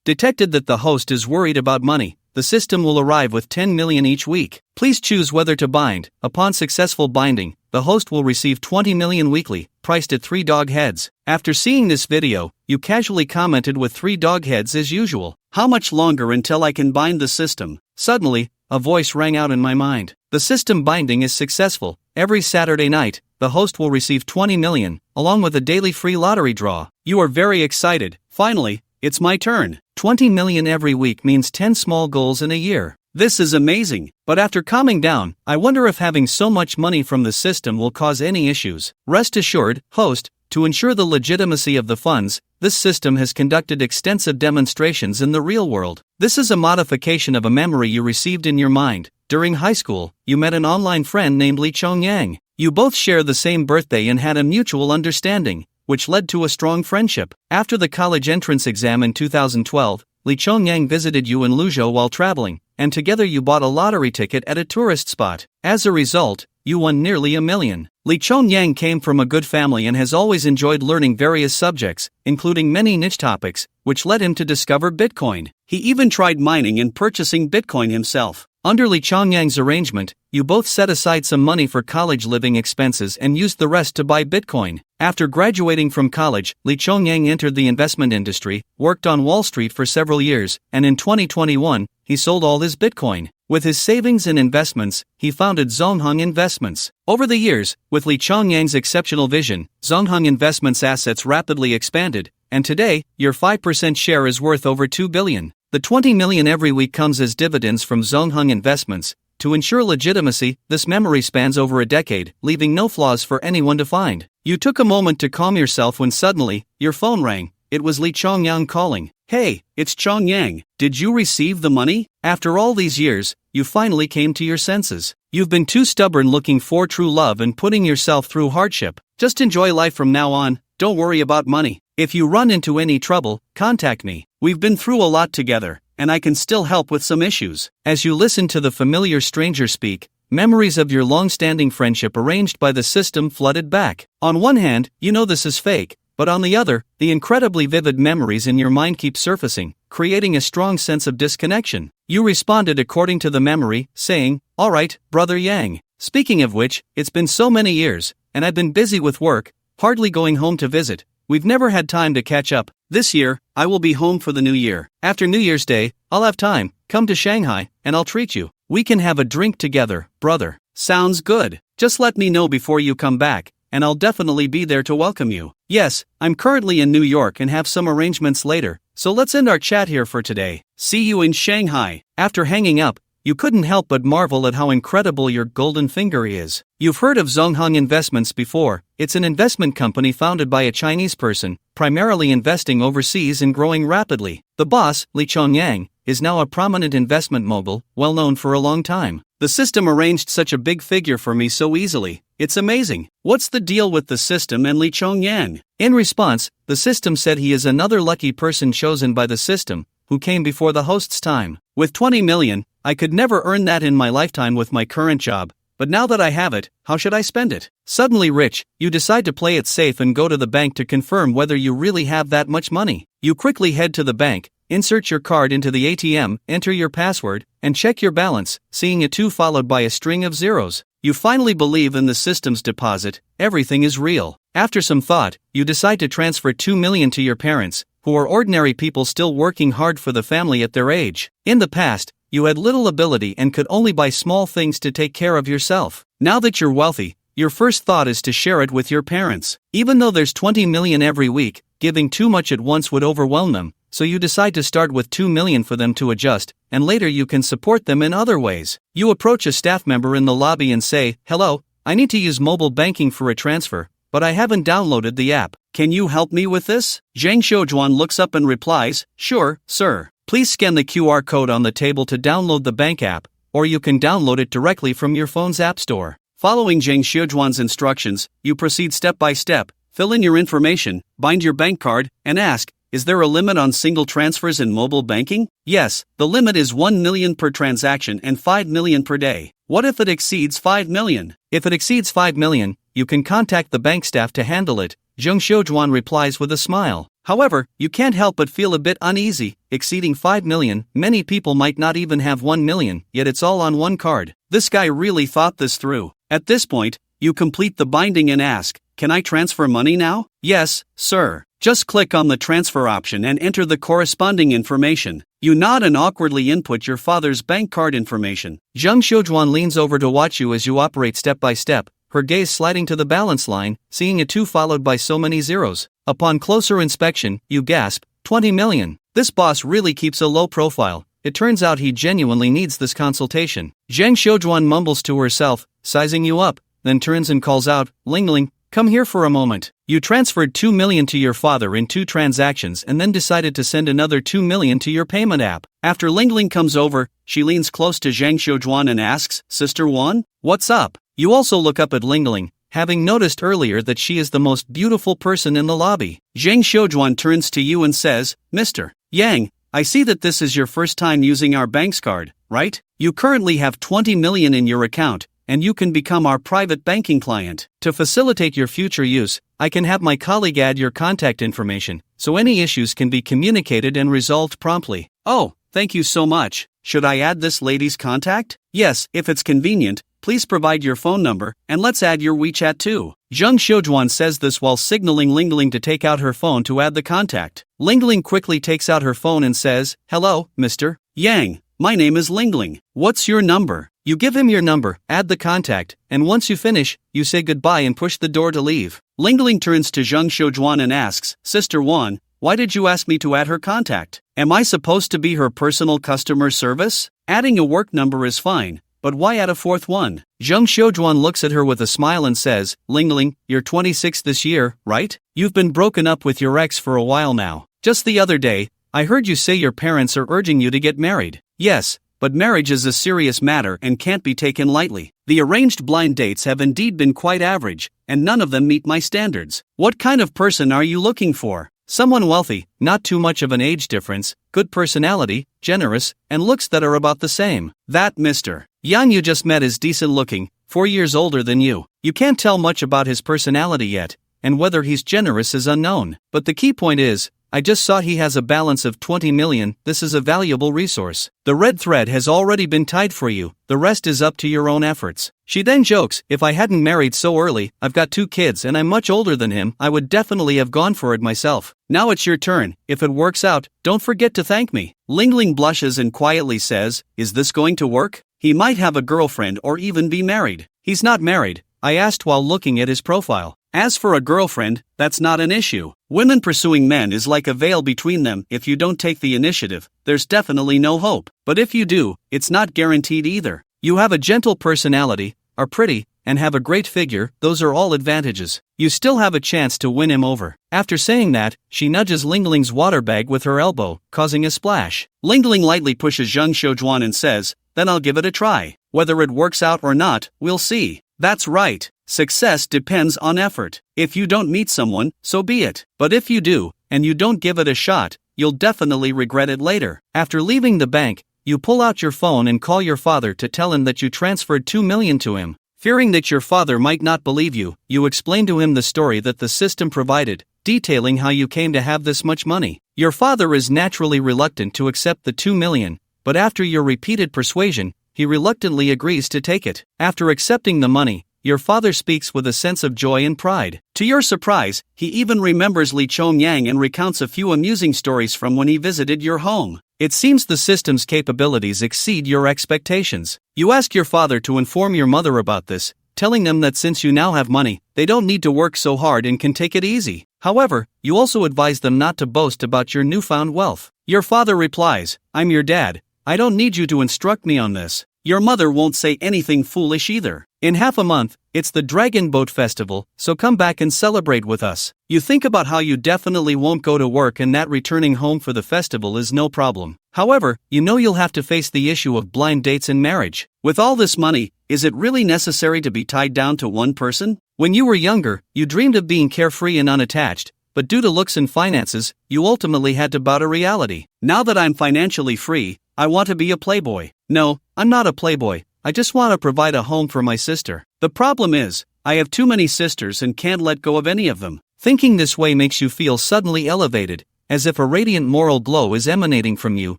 Detected that the host is worried about money. The system will arrive with 10 million each week. Please choose whether to bind. Upon successful binding, the host will receive 20 million weekly, priced at 3 dog heads. After seeing this video, you casually commented with 3 dog heads as usual. How much longer until I can bind the system? Suddenly, a voice rang out in my mind. The system binding is successful. Every Saturday night, the host will receive 20 million, along with a daily free lottery draw. You are very excited. Finally, it's my turn. 20 million every week means 10 small goals in a year. This is amazing. But after calming down, I wonder if having so much money from the system will cause any issues. Rest assured, host, to ensure the legitimacy of the funds, this system has conducted extensive demonstrations in the real world. This is a modification of a memory you received in your mind. During high school, you met an online friend named Lee Chong-yang. You both share the same birthday and had a mutual understanding, which led to a strong friendship. After the college entrance exam in 2012, Lee Chong-yang visited you in Luzhou while traveling, and together you bought a lottery ticket at a tourist spot. As a result, you won nearly $1 million. Lee Chong-yang came from a good family and has always enjoyed learning various subjects, including many niche topics, which led him to discover Bitcoin. He even tried mining and purchasing Bitcoin himself. Under Lee Chong-yang's arrangement, you both set aside some money for college living expenses and used the rest to buy Bitcoin. After graduating from college, Lee Chong-yang entered the investment industry, worked on Wall Street for several years, and in 2021, he sold all his Bitcoin. With his savings and investments, he founded Zongheng Investments. Over the years, with Lee Chong-yang's exceptional vision, Zongheng Investments' assets rapidly expanded, and today, your 5% share is worth over $2 billion. The 20 million every week comes as dividends from Zongheng Investments. To ensure legitimacy, this memory spans over a decade, leaving no flaws for anyone to find. You took a moment to calm yourself when suddenly, your phone rang. It was Lee Chong-yang calling. Hey, it's Chong-yang. Did you receive the money? After all these years, you finally came to your senses. You've been too stubborn looking for true love and putting yourself through hardship. Just enjoy life from now on, don't worry about money. If you run into any trouble, contact me. We've been through a lot together, and I can still help with some issues. As you listen to the familiar stranger speak, memories of your long-standing friendship arranged by the system flooded back. On one hand, you know this is fake, but on the other, the incredibly vivid memories in your mind keep surfacing, creating a strong sense of disconnection. You responded according to the memory, saying, "All right, brother Yang. Speaking of which, it's been so many years, and I've been busy with work, hardly going home to visit. We've never had time to catch up. This year, I will be home for the new year. After New Year's Day, I'll have time. Come to Shanghai, and I'll treat you. We can have a drink together, brother." Sounds good. Just let me know before you come back, and I'll definitely be there to welcome you. Yes, I'm currently in New York and have some arrangements later, so let's end our chat here for today. See you in Shanghai. After hanging up, you couldn't help but marvel at how incredible your golden finger is. You've heard of Zongheng Investments before. It's an investment company founded by a Chinese person, primarily investing overseas and growing rapidly. The boss, Lee Chong-yang, is now a prominent investment mogul, well known for a long time. The system arranged such a big figure for me so easily. It's amazing. What's the deal with the system and Lee Chong-yang? In response, the system said he is another lucky person chosen by the system, who came before the host's time. With 20 million, I could never earn that in my lifetime with my current job, but now that I have it, how should I spend it? Suddenly rich, you decide to play it safe and go to the bank to confirm whether you really have that much money. You quickly head to the bank, insert your card into the ATM, enter your password, and check your balance, seeing a 2 followed by a string of zeros. You finally believe in the system's deposit, everything is real. After some thought, you decide to transfer 2 million to your parents, who are ordinary people still working hard for the family at their age. In the past, you had little ability and could only buy small things to take care of yourself. Now that you're wealthy, your first thought is to share it with your parents. Even though there's 20 million every week, giving too much at once would overwhelm them, so you decide to start with 2 million for them to adjust, and later you can support them in other ways. You approach a staff member in the lobby and say, "Hello, I need to use mobile banking for a transfer, but I haven't downloaded the app. Can you help me with this?" Zhang Xiujuan looks up and replies, "Sure, sir. Please scan the QR code on the table to download the bank app, or you can download it directly from your phone's app store." Following Zhang Xiujuan's instructions, you proceed step by step, fill in your information, bind your bank card, and ask, "Is there a limit on single transfers in mobile banking?" Yes, the limit is 1 million per transaction and 5 million per day. What if it exceeds 5 million? If it exceeds 5 million, you can contact the bank staff to handle it. Zhang Xiujuan replies with a smile. However, you can't help but feel a bit uneasy. Exceeding 5 million, many people might not even have 1 million, yet it's all on one card. This guy really thought this through. At this point, you complete the binding and ask, "Can I transfer money now?" "Yes, sir." Just click on the transfer option and enter the corresponding information. You nod and awkwardly input your father's bank card information. Jung Shoujuan leans over to watch you as you operate step by step, her gaze sliding to the balance line, seeing a 2 followed by so many zeros. Upon closer inspection, you gasp, 20 million. This boss really keeps a low profile. It turns out he genuinely needs this consultation. Zhang Shoujuan mumbles to herself, sizing you up, then turns and calls out, "Ling Ling, come here for a moment." You transferred 2 million to your father in 2 transactions and then decided to send another 2 million to your payment app. After Ling Ling comes over, she leans close to Zhang Shoujuan and asks, "Sister Wan, what's up?" You also look up at Ling Ling, having noticed earlier that she is the most beautiful person in the lobby. Zhang Shoujuan turns to you and says, "Mr. Yang, I see that this is your first time using our bank's card, right? You currently have 20 million in your account, and you can become our private banking client. To facilitate your future use, I can have my colleague add your contact information, so any issues can be communicated and resolved promptly." "Oh, thank you so much. Should I add this lady's contact?" "Yes, if it's convenient. Please provide your phone number, and let's add your WeChat too." Zhang Shoujuan says this while signaling Ling Ling to take out her phone to add the contact. Ling Ling quickly takes out her phone and says, "Hello, Mr. Yang. My name is Ling Ling. What's your number?" You give him your number, add the contact, and once you finish, you say goodbye and push the door to leave. Ling Ling turns to Zhang Shoujuan and asks, "Sister Wan, why did you ask me to add her contact? Am I supposed to be her personal customer service? Adding a work number is fine, but why add a fourth one?" Zhang Shoujuan looks at her with a smile and says, "Ling Ling, you're 26 this year, right? You've been broken up with your ex for a while now. Just the other day, I heard you say your parents are urging you to get married." "Yes, but marriage is a serious matter and can't be taken lightly. The arranged blind dates have indeed been quite average, and none of them meet my standards. What kind of person are you looking for?" "Someone wealthy, not too much of an age difference, good personality, generous, and looks that are about the same." "That Mr. Yan you just met is decent looking, 4 years older than you. You can't tell much about his personality yet, and whether he's generous is unknown. But the key point is, I just saw he has a balance of 20 million, this is a valuable resource. The red thread has already been tied for you, the rest is up to your own efforts." She then jokes, "If I hadn't married so early, I've got 2 kids and I'm much older than him, I would definitely have gone for it myself. Now it's your turn, if it works out, don't forget to thank me." Ling Ling blushes and quietly says, "Is this going to work? He might have a girlfriend or even be married." "He's not married," I asked while looking at his profile. "As for a girlfriend, that's not an issue. Women pursuing men is like a veil between them. If you don't take the initiative, there's definitely no hope. But if you do, it's not guaranteed either. You have a gentle personality, are pretty, and have a great figure, those are all advantages. You still have a chance to win him over." After saying that, she nudges Ling Ling's water bag with her elbow, causing a splash. Ling Ling lightly pushes Zhang Shoujuan and says, "Then I'll give it a try. Whether it works out or not, we'll see." "That's right. Success depends on effort. If you don't meet someone, so be it. But if you do, and you don't give it a shot, you'll definitely regret it later." After leaving the bank, you pull out your phone and call your father to tell him that you transferred 2 million to him. Fearing that your father might not believe you, you explain to him the story that the system provided, detailing how you came to have this much money. Your father is naturally reluctant to accept the 2 million, but after your repeated persuasion, he reluctantly agrees to take it. After accepting the money, your father speaks with a sense of joy and pride. To your surprise, he even remembers Li Chongyang and recounts a few amusing stories from when he visited your home. It seems the system's capabilities exceed your expectations. You ask your father to inform your mother about this, telling them that since you now have money, they don't need to work so hard and can take it easy. However, you also advise them not to boast about your newfound wealth. Your father replies, "I'm your dad. I don't need you to instruct me on this." Your mother won't say anything foolish either. In half a month, it's the Dragon Boat Festival, so come back and celebrate with us. You think about how you definitely won't go to work and that returning home for the festival is no problem. However, you know you'll have to face the issue of blind dates and marriage. With all this money, is it really necessary to be tied down to one person? When you were younger, you dreamed of being carefree and unattached, but due to looks and finances, you ultimately had to bow to reality. Now that I'm financially free, I want to be a playboy. No, I'm not a playboy. I just want to provide a home for my sister. The problem is, I have too many sisters and can't let go of any of them. Thinking this way makes you feel suddenly elevated, as if a radiant moral glow is emanating from you,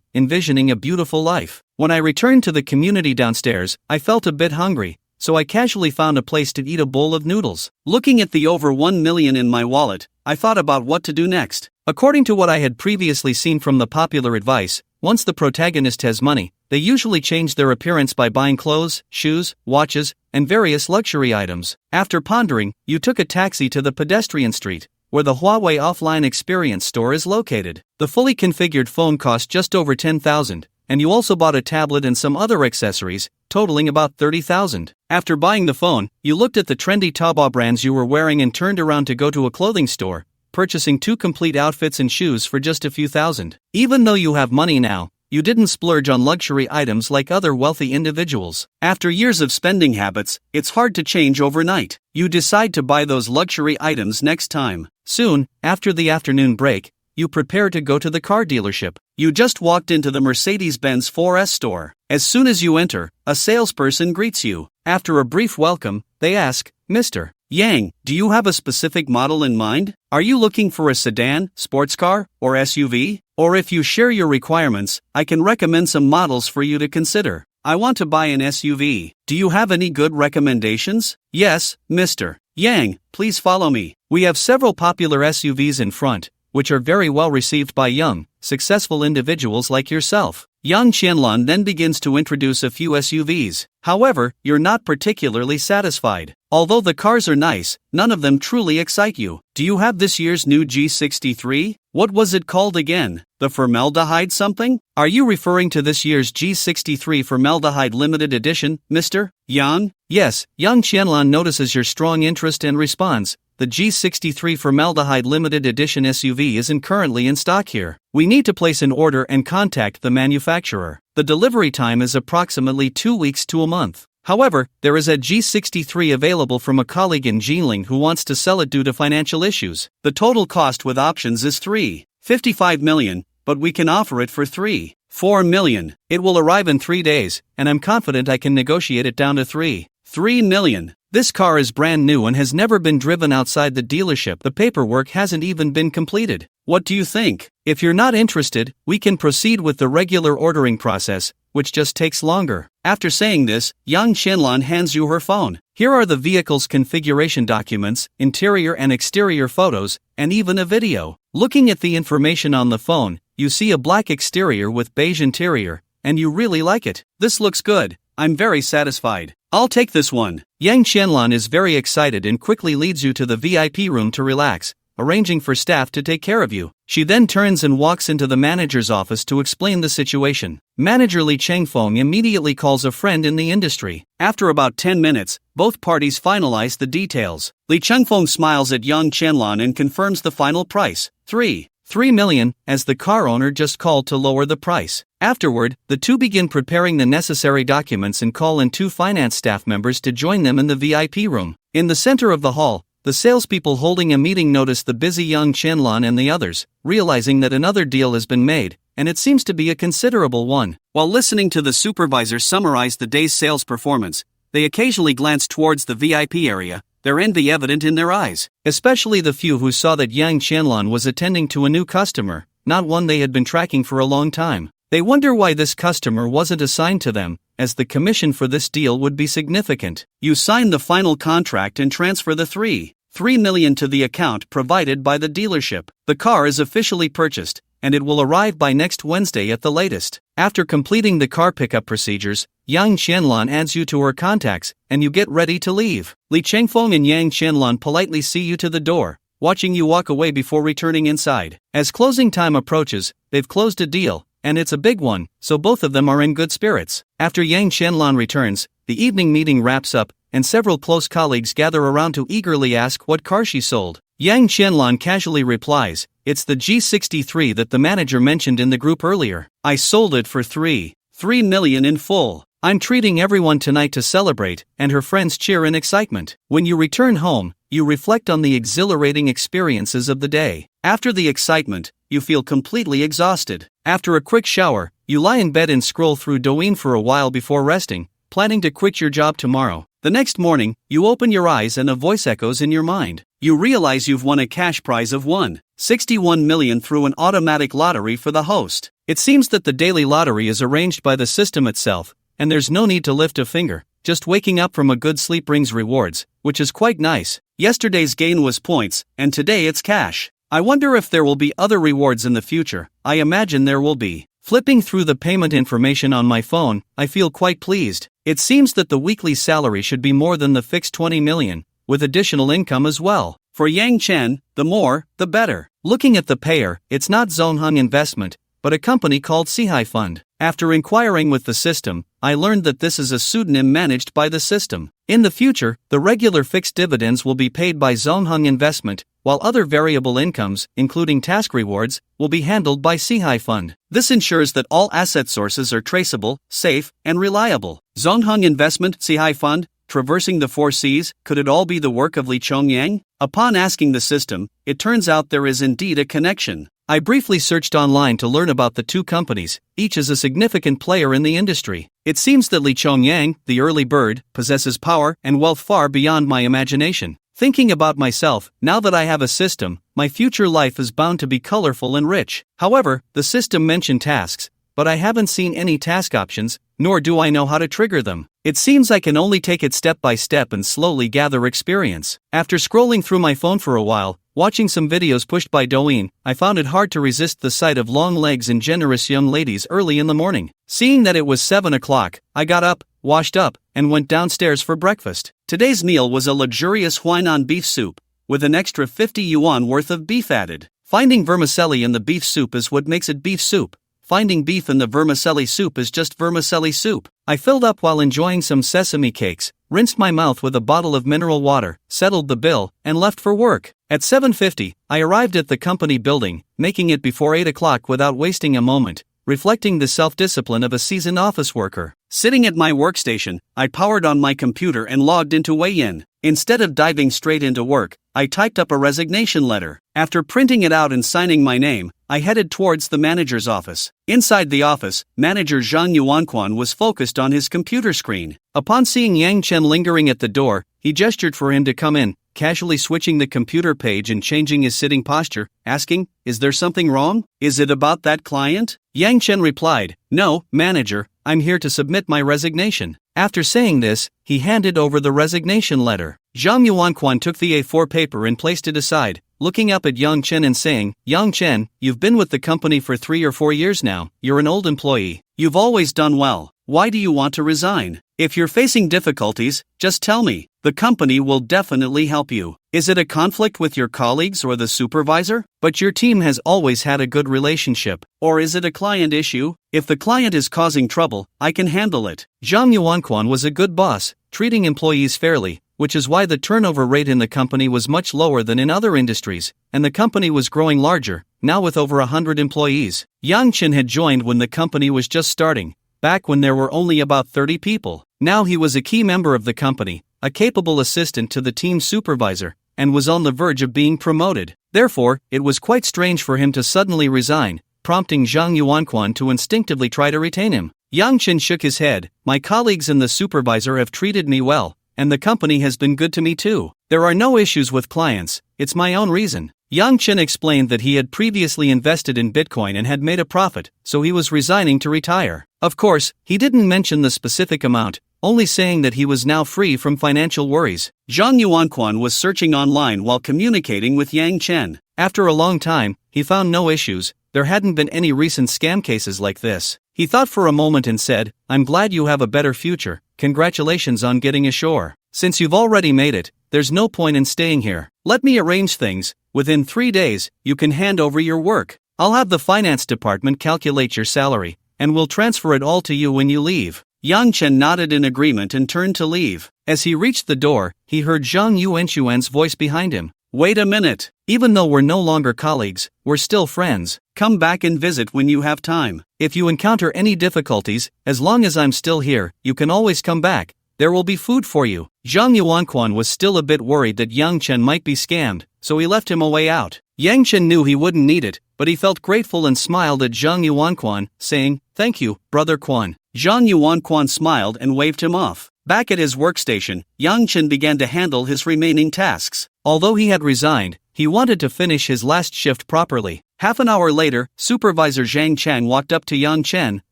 envisioning a beautiful life. When I returned to the community downstairs, I felt a bit hungry, so I casually found a place to eat a bowl of noodles. Looking at the over 1 million in my wallet, I thought about what to do next. According to what I had previously seen from the popular advice, once the protagonist has money, they usually change their appearance by buying clothes, shoes, watches, and various luxury items. After pondering, you took a taxi to the pedestrian street, where the Huawei offline experience store is located. The fully configured phone cost just over 10,000, and you also bought a tablet and some other accessories, totaling about 30,000. After buying the phone, you looked at the trendy Taobao brands you were wearing and turned around to go to a clothing store, purchasing 2 complete outfits and shoes for just a few thousand. Even though you have money now, you didn't splurge on luxury items like other wealthy individuals. After years of spending habits, it's hard to change overnight. You decide to buy those luxury items next time. Soon, after the afternoon break, you prepare to go to the car dealership. You just walked into the Mercedes-Benz 4S store. As soon as you enter, a salesperson greets you. After a brief welcome, they ask, "Mr. Yang, do you have a specific model in mind? Are you looking for a sedan, sports car, or SUV? Or if you share your requirements, I can recommend some models for you to consider. I want to buy an SUV. Do you have any good recommendations?" "Yes, Mr. Yang, please follow me. We have several popular SUVs in front, which are very well received by young, successful individuals like yourself." Yang Qianlan then begins to introduce a few SUVs. However, you're not particularly satisfied. Although the cars are nice, none of them truly excite you. "Do you have this year's new G63? What was it called again? The formaldehyde something? Are you referring to this year's G63 formaldehyde limited edition, Mr. Yang?" "Yes." Yang Qianlan notices your strong interest and responds, "The G63 formaldehyde limited edition SUV isn't currently in stock here. We need to place an order and contact the manufacturer. The delivery time is approximately 2 weeks to a month. However, there is a G63 available from a colleague in Jinling who wants to sell it due to financial issues. The total cost with options is 3.55 million, but we can offer it for 3.4 million. It will arrive in 3 days, and I'm confident I can negotiate it down to 3 million. This car is brand new and has never been driven outside the dealership. The paperwork hasn't even been completed. What do you think? If you're not interested, we can proceed with the regular ordering process, which just takes longer." After saying this, Yang Qianlan hands you her phone. Here are the vehicle's configuration documents, interior and exterior photos, and even a video. Looking at the information on the phone, you see a black exterior with beige interior, and you really like it. "This looks good. I'm very satisfied. I'll take this one." Yang Qianlan is very excited and quickly leads you to the VIP room to relax, arranging for staff to take care of you. She then turns and walks into the manager's office to explain the situation. Manager Li Chengfeng immediately calls a friend in the industry. After about 10 minutes, both parties finalize the details. Li Chengfeng smiles at Yang Qianlan and confirms the final price, 3 million, as the car owner just called to lower the price. Afterward, the two begin preparing the necessary documents and call in 2 finance staff members to join them in the VIP room. In the center of the hall, the salespeople holding a meeting notice the busy Yang Qianlan and the others, realizing that another deal has been made, and it seems to be a considerable one. While listening to the supervisor summarize the day's sales performance, they occasionally glance towards the VIP area, their envy evident in their eyes, especially the few who saw that Yang Qianlan was attending to a new customer, not one they had been tracking for a long time. They wonder why this customer wasn't assigned to them, as the commission for this deal would be significant. You sign the final contract and transfer the 3 million to the account provided by the dealership. The car is officially purchased, and it will arrive by next Wednesday at the latest. After completing the car pickup procedures, Yang Qianlan adds you to her contacts, and you get ready to leave. Li Chengfeng and Yang Qianlan politely see you to the door, watching you walk away before returning inside. As closing time approaches, they've closed a deal, and it's a big one, so both of them are in good spirits. After Yang Qianlan returns, the evening meeting wraps up, and several close colleagues gather around to eagerly ask what car she sold. Yang Qianlan casually replies, "It's the G63 that the manager mentioned in the group earlier. I sold it for 3 million in full. I'm treating everyone tonight to celebrate," and her friends cheer in excitement. When you return home, you reflect on the exhilarating experiences of the day. After the excitement, you feel completely exhausted. After a quick shower, you lie in bed and scroll through Douyin for a while before resting, planning to quit your job tomorrow. The next morning, you open your eyes and a voice echoes in your mind. You realize you've won a cash prize of 161 million through an automatic lottery for the host. It seems that the daily lottery is arranged by the system itself, and there's no need to lift a finger. Just waking up from a good sleep brings rewards, which is quite nice. Yesterday's gain was points, and today it's cash. I wonder if there will be other rewards in the future. I imagine there will be. Flipping through the payment information on my phone, I feel quite pleased. It seems that the weekly salary should be more than the fixed 20 million, with additional income as well. For Yang Chen, the more, the better. Looking at the payer, it's not Zonghung Investment, but a company called Sihai Fund. After inquiring with the system, I learned that this is a pseudonym managed by the system. In the future, the regular fixed dividends will be paid by Zonghung Investment, while other variable incomes, including task rewards, will be handled by Sihai Fund. This ensures that all asset sources are traceable, safe, and reliable. Zonghung Investment, Sihai Fund, traversing the 4 Cs, could it all be the work of Li Chongyang? Upon asking the system, it turns out there is indeed a connection. I briefly searched online to learn about the two companies, each is a significant player in the industry. It seems that Li Chongyang, the early bird, possesses power and wealth far beyond my imagination. Thinking about myself, now that I have a system, my future life is bound to be colorful and rich. However, the system mentioned tasks, but I haven't seen any task options, nor do I know how to trigger them. It seems I can only take it step by step and slowly gather experience. After scrolling through my phone for a while, watching some videos pushed by Douyin, I found it hard to resist the sight of long legs and generous young ladies early in the morning. Seeing that it was 7 o'clock, I got up, washed up, and went downstairs for breakfast. Today's meal was a luxurious Huainan beef soup, with an extra 50 yuan worth of beef added. Finding vermicelli in the beef soup is what makes it beef soup. Finding beef in the vermicelli soup is just vermicelli soup. I filled up while enjoying some sesame cakes, rinsed my mouth with a bottle of mineral water, settled the bill, and left for work. At 7:50, I arrived at the company building, making it before 8 o'clock without wasting a moment, reflecting the self-discipline of a seasoned office worker. Sitting at my workstation, I powered on my computer and logged into Weiyin. Instead of diving straight into work, I typed up a resignation letter. After printing it out and signing my name, I headed towards the manager's office. Inside the office, manager Zhang Yuanquan was focused on his computer screen. Upon seeing Yang Chen lingering at the door, he gestured for him to come in, casually switching the computer page and changing his sitting posture, asking, "Is there something wrong? Is it about that client?" Yang Chen replied, "No, manager, I'm here to submit my resignation." After saying this, he handed over the resignation letter. Zhang Yuanquan took the A4 paper and placed it aside, looking up at Yang Chen and saying, "Yang Chen, you've been with the company for 3 or 4 years now, you're an old employee. You've always done well. Why do you want to resign? If you're facing difficulties, just tell me. The company will definitely help you. Is it a conflict with your colleagues or the supervisor? But your team has always had a good relationship. Or is it a client issue? If the client is causing trouble, I can handle it." Zhang Yuanquan was a good boss, treating employees fairly, which is why the turnover rate in the company was much lower than in other industries, and the company was growing larger, now with over 100 employees. Yang Chen had joined when the company was just starting, back when there were only about 30 people. Now he was a key member of the company, a capable assistant to the team supervisor, and was on the verge of being promoted. Therefore, it was quite strange for him to suddenly resign, prompting Zhang Yuanquan to instinctively try to retain him. Yang Chen shook his head. "My colleagues and the supervisor have treated me well, and the company has been good to me too. There are no issues with clients, it's my own reason." Yang Chen explained that he had previously invested in Bitcoin and had made a profit, so he was resigning to retire. Of course, he didn't mention the specific amount, only saying that he was now free from financial worries. Zhang Yuanquan was searching online while communicating with Yang Chen. After a long time, he found no issues. There hadn't been any recent scam cases like this. He thought for a moment and said, "I'm glad you have a better future. Congratulations on getting ashore. Since you've already made it, there's no point in staying here. Let me arrange things. Within 3 days, you can hand over your work. I'll have the finance department calculate your salary, and we'll transfer it all to you when you leave." Yang Chen nodded in agreement and turned to leave. As he reached the door, he heard Zhang Yuanquan's voice behind him. "Wait a minute. Even though we're no longer colleagues, we're still friends. Come back and visit when you have time. If you encounter any difficulties, as long as I'm still here, you can always come back. There will be food for you." Zhang Yuanquan was still a bit worried that Yang Chen might be scammed, so he left him a way out. Yang Chen knew he wouldn't need it, but he felt grateful and smiled at Zhang Yuanquan, saying, "Thank you, Brother Quan." Zhang Yuanquan smiled and waved him off. Back at his workstation, Yang Chen began to handle his remaining tasks. Although he had resigned, he wanted to finish his last shift properly. Half an hour later, Supervisor Zhang Chang walked up to Yang Chen,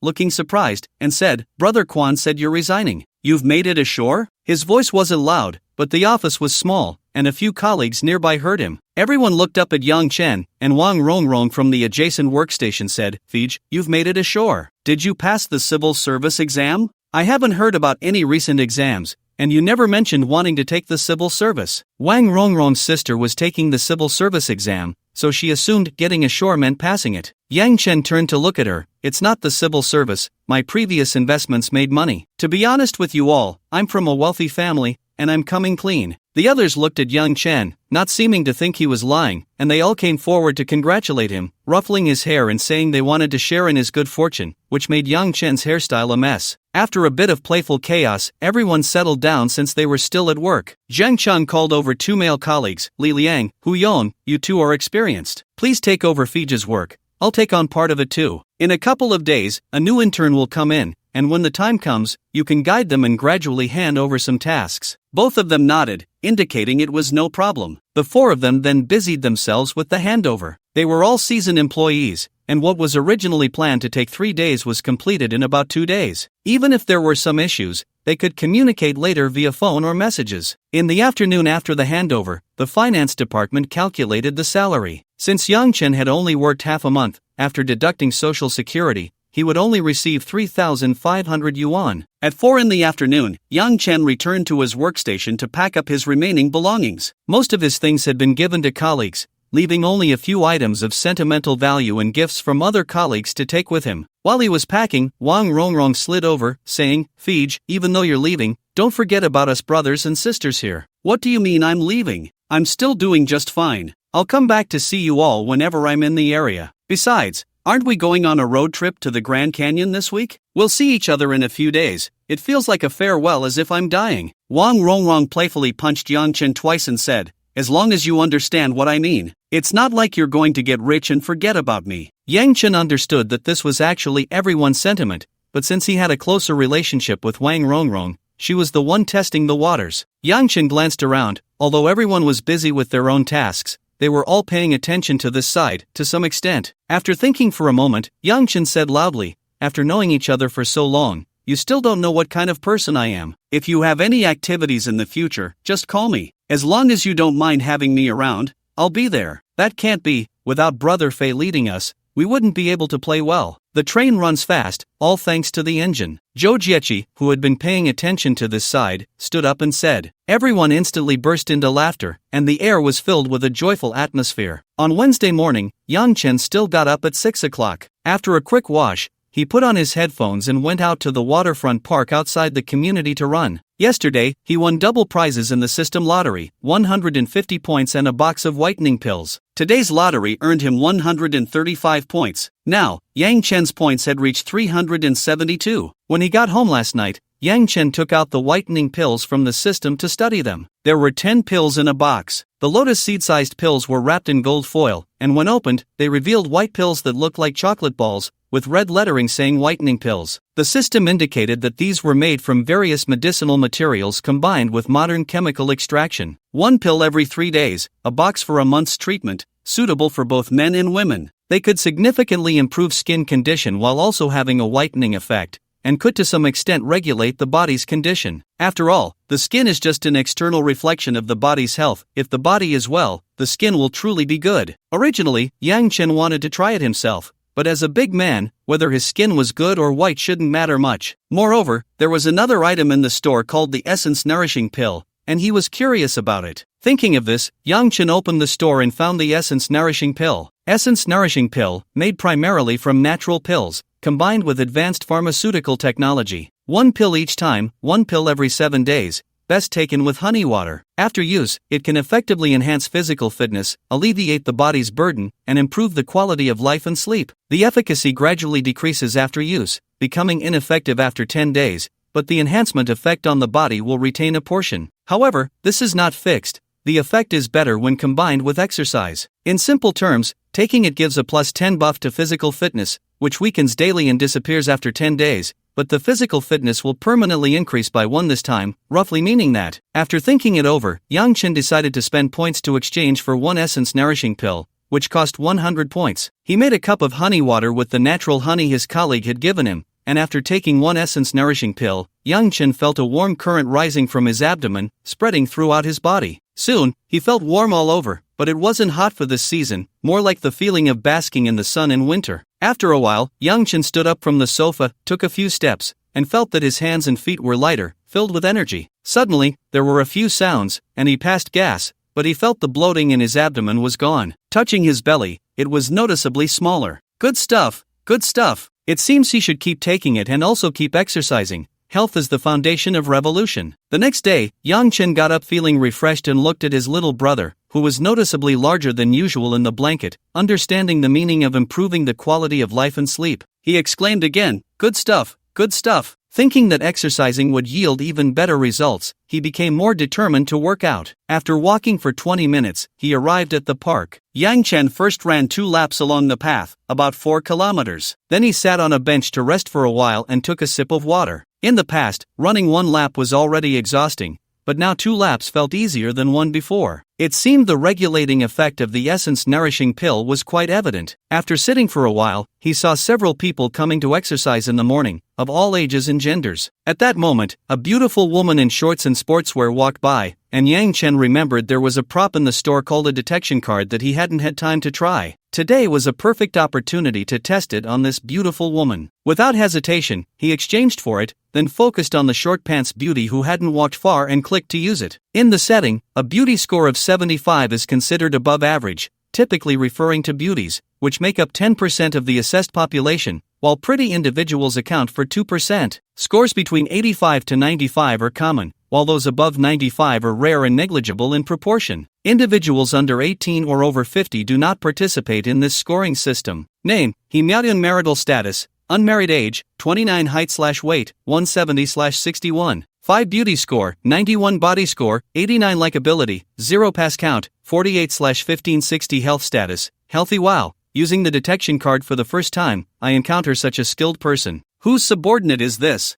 looking surprised, and said, "Brother Quan said you're resigning. You've made it ashore?" His voice wasn't loud, but the office was small, and a few colleagues nearby heard him. Everyone looked up at Yang Chen, and Wang Rongrong from the adjacent workstation said, "Fij, you've made it ashore. Did you pass the civil service exam? I haven't heard about any recent exams, and you never mentioned wanting to take the civil service." Wang Rongrong's sister was taking the civil service exam, so she assumed getting ashore meant passing it. Yang Chen turned to look at her. "It's not the civil service, my previous investments made money. To be honest with you all, I'm from a wealthy family, and I'm coming clean." The others looked at Yang Chen, not seeming to think he was lying, and they all came forward to congratulate him, ruffling his hair and saying they wanted to share in his good fortune, which made Yang Chen's hairstyle a mess. After a bit of playful chaos, everyone settled down since they were still at work. Zhang Cheng called over two male colleagues, Li Liang, Hu Yon, "You two are experienced. Please take over Fij's work. I'll take on part of it too. In a couple of days, a new intern will come in, and when the time comes, you can guide them and gradually hand over some tasks." Both of them nodded, indicating it was no problem. The four of them then busied themselves with the handover. They were all seasoned employees, and what was originally planned to take 3 days was completed in about 2 days. Even if there were some issues, they could communicate later via phone or messages. In the afternoon after the handover, the finance department calculated the salary. Since Yang Chen had only worked half a month, after deducting Social Security, he would only receive 3,500 yuan. At 4 in the afternoon, Yang Chen returned to his workstation to pack up his remaining belongings. Most of his things had been given to colleagues, leaving only a few items of sentimental value and gifts from other colleagues to take with him. While he was packing, Wang Rongrong slid over, saying, "Fij, even though you're leaving, don't forget about us brothers and sisters here." "What do you mean I'm leaving? I'm still doing just fine. I'll come back to see you all whenever I'm in the area. Besides, aren't we going on a road trip to the Grand Canyon this week? We'll see each other in a few days. It feels like a farewell as if I'm dying." Wang Rongrong playfully punched Yang Chen twice and said, "As long as you understand what I mean. It's not like you're going to get rich and forget about me." Yang Chen understood that this was actually everyone's sentiment, but since he had a closer relationship with Wang Rongrong, she was the one testing the waters. Yang Chen glanced around. Although everyone was busy with their own tasks, they were all paying attention to this side, to some extent. After thinking for a moment, Yang Chen said loudly, "After knowing each other for so long, you still don't know what kind of person I am. If you have any activities in the future, just call me. As long as you don't mind having me around, I'll be there." "That can't be. Without Brother Fei leading us, we wouldn't be able to play well. The train runs fast, all thanks to the engine." Zhou Jiechi, who had been paying attention to this side, stood up and said. Everyone instantly burst into laughter, and the air was filled with a joyful atmosphere. On Wednesday morning, Yang Chen still got up at 6 o'clock. After a quick wash, he put on his headphones and went out to the waterfront park outside the community to run. Yesterday, he won double prizes in the system lottery, 150 points and a box of whitening pills. Today's lottery earned him 135 points. Now, Yang Chen's points had reached 372. When he got home last night, Yang Chen took out the whitening pills from the system to study them. There were 10 pills in a box. The lotus seed-sized pills were wrapped in gold foil, and when opened, they revealed white pills that looked like chocolate balls, with red lettering saying whitening pills. The system indicated that these were made from various medicinal materials combined with modern chemical extraction. 1 pill every 3 days, a box for a month's treatment, suitable for both men and women. They could significantly improve skin condition while also having a whitening effect, and could to some extent regulate the body's condition. After all, the skin is just an external reflection of the body's health. If the body is well, the skin will truly be good. Originally, Yang Chen wanted to try it himself, but as a big man, whether his skin was good or white shouldn't matter much. Moreover, there was another item in the store called the Essence Nourishing Pill, and he was curious about it. Thinking of this, Yang Chen opened the store and found the Essence Nourishing Pill. Essence Nourishing Pill, made primarily from natural pills, combined with advanced pharmaceutical technology. 1 pill each time, 1 pill every 7 days, best taken with honey water. After use, it can effectively enhance physical fitness, alleviate the body's burden, and improve the quality of life and sleep. The efficacy gradually decreases after use, becoming ineffective after 10 days, but the enhancement effect on the body will retain a portion. However, this is not fixed. The effect is better when combined with exercise. In simple terms, taking it gives a +10 buff to physical fitness, which weakens daily and disappears after 10 days, but the physical fitness will permanently increase by 1 this time, roughly meaning that, after thinking it over, Yang Chen decided to spend points to exchange for 1 essence nourishing pill, which cost 100 points. He made a cup of honey water with the natural honey his colleague had given him, and after taking 1 essence nourishing pill, Yang Chen felt a warm current rising from his abdomen, spreading throughout his body. Soon, he felt warm all over, but it wasn't hot for this season, more like the feeling of basking in the sun in winter. After a while, Yang Chen stood up from the sofa, took a few steps, and felt that his hands and feet were lighter, filled with energy. Suddenly, there were a few sounds, and he passed gas, but he felt the bloating in his abdomen was gone. Touching his belly, it was noticeably smaller. Good stuff, good stuff. It seems he should keep taking it and also keep exercising. Health is the foundation of revolution. The next day, Yang Chen got up feeling refreshed and looked at his little brother, who was noticeably larger than usual in the blanket. Understanding the meaning of improving the quality of life and sleep, he exclaimed again, "Good stuff, good stuff." Thinking that exercising would yield even better results, he became more determined to work out. After walking for 20 minutes, he arrived at the park. Yang Chen first ran 2 laps along the path, about 4 kilometers. Then he sat on a bench to rest for a while and took a sip of water. In the past, running 1 lap was already exhausting, but now 2 laps felt easier than 1 before. It seemed the regulating effect of the essence nourishing pill was quite evident. After sitting for a while, he saw several people coming to exercise in the morning, of all ages and genders. At that moment, a beautiful woman in shorts and sportswear walked by, and Yang Chen remembered there was a prop in the store called a detection card that he hadn't had time to try. Today was a perfect opportunity to test it on this beautiful woman. Without hesitation, he exchanged for it, then focused on the short pants beauty who hadn't walked far and clicked to use it. In the setting, a beauty score of 75 is considered above average, typically referring to beauties, which make up 10% of the assessed population, while pretty individuals account for 2%. Scores between 85 to 95 are common, while those above 95 are rare and negligible in proportion. Individuals under 18 or over 50 do not participate in this scoring system. Name, Himyadun. Marital status, unmarried. Age, 29. Height/weight, 170/61. 5 beauty score, 91. Body score, 89. Likability, 0. Pass count, 48/1560. Health status, healthy. Wow, using the detection card for the first time, I encounter such a skilled person. Whose subordinate is this?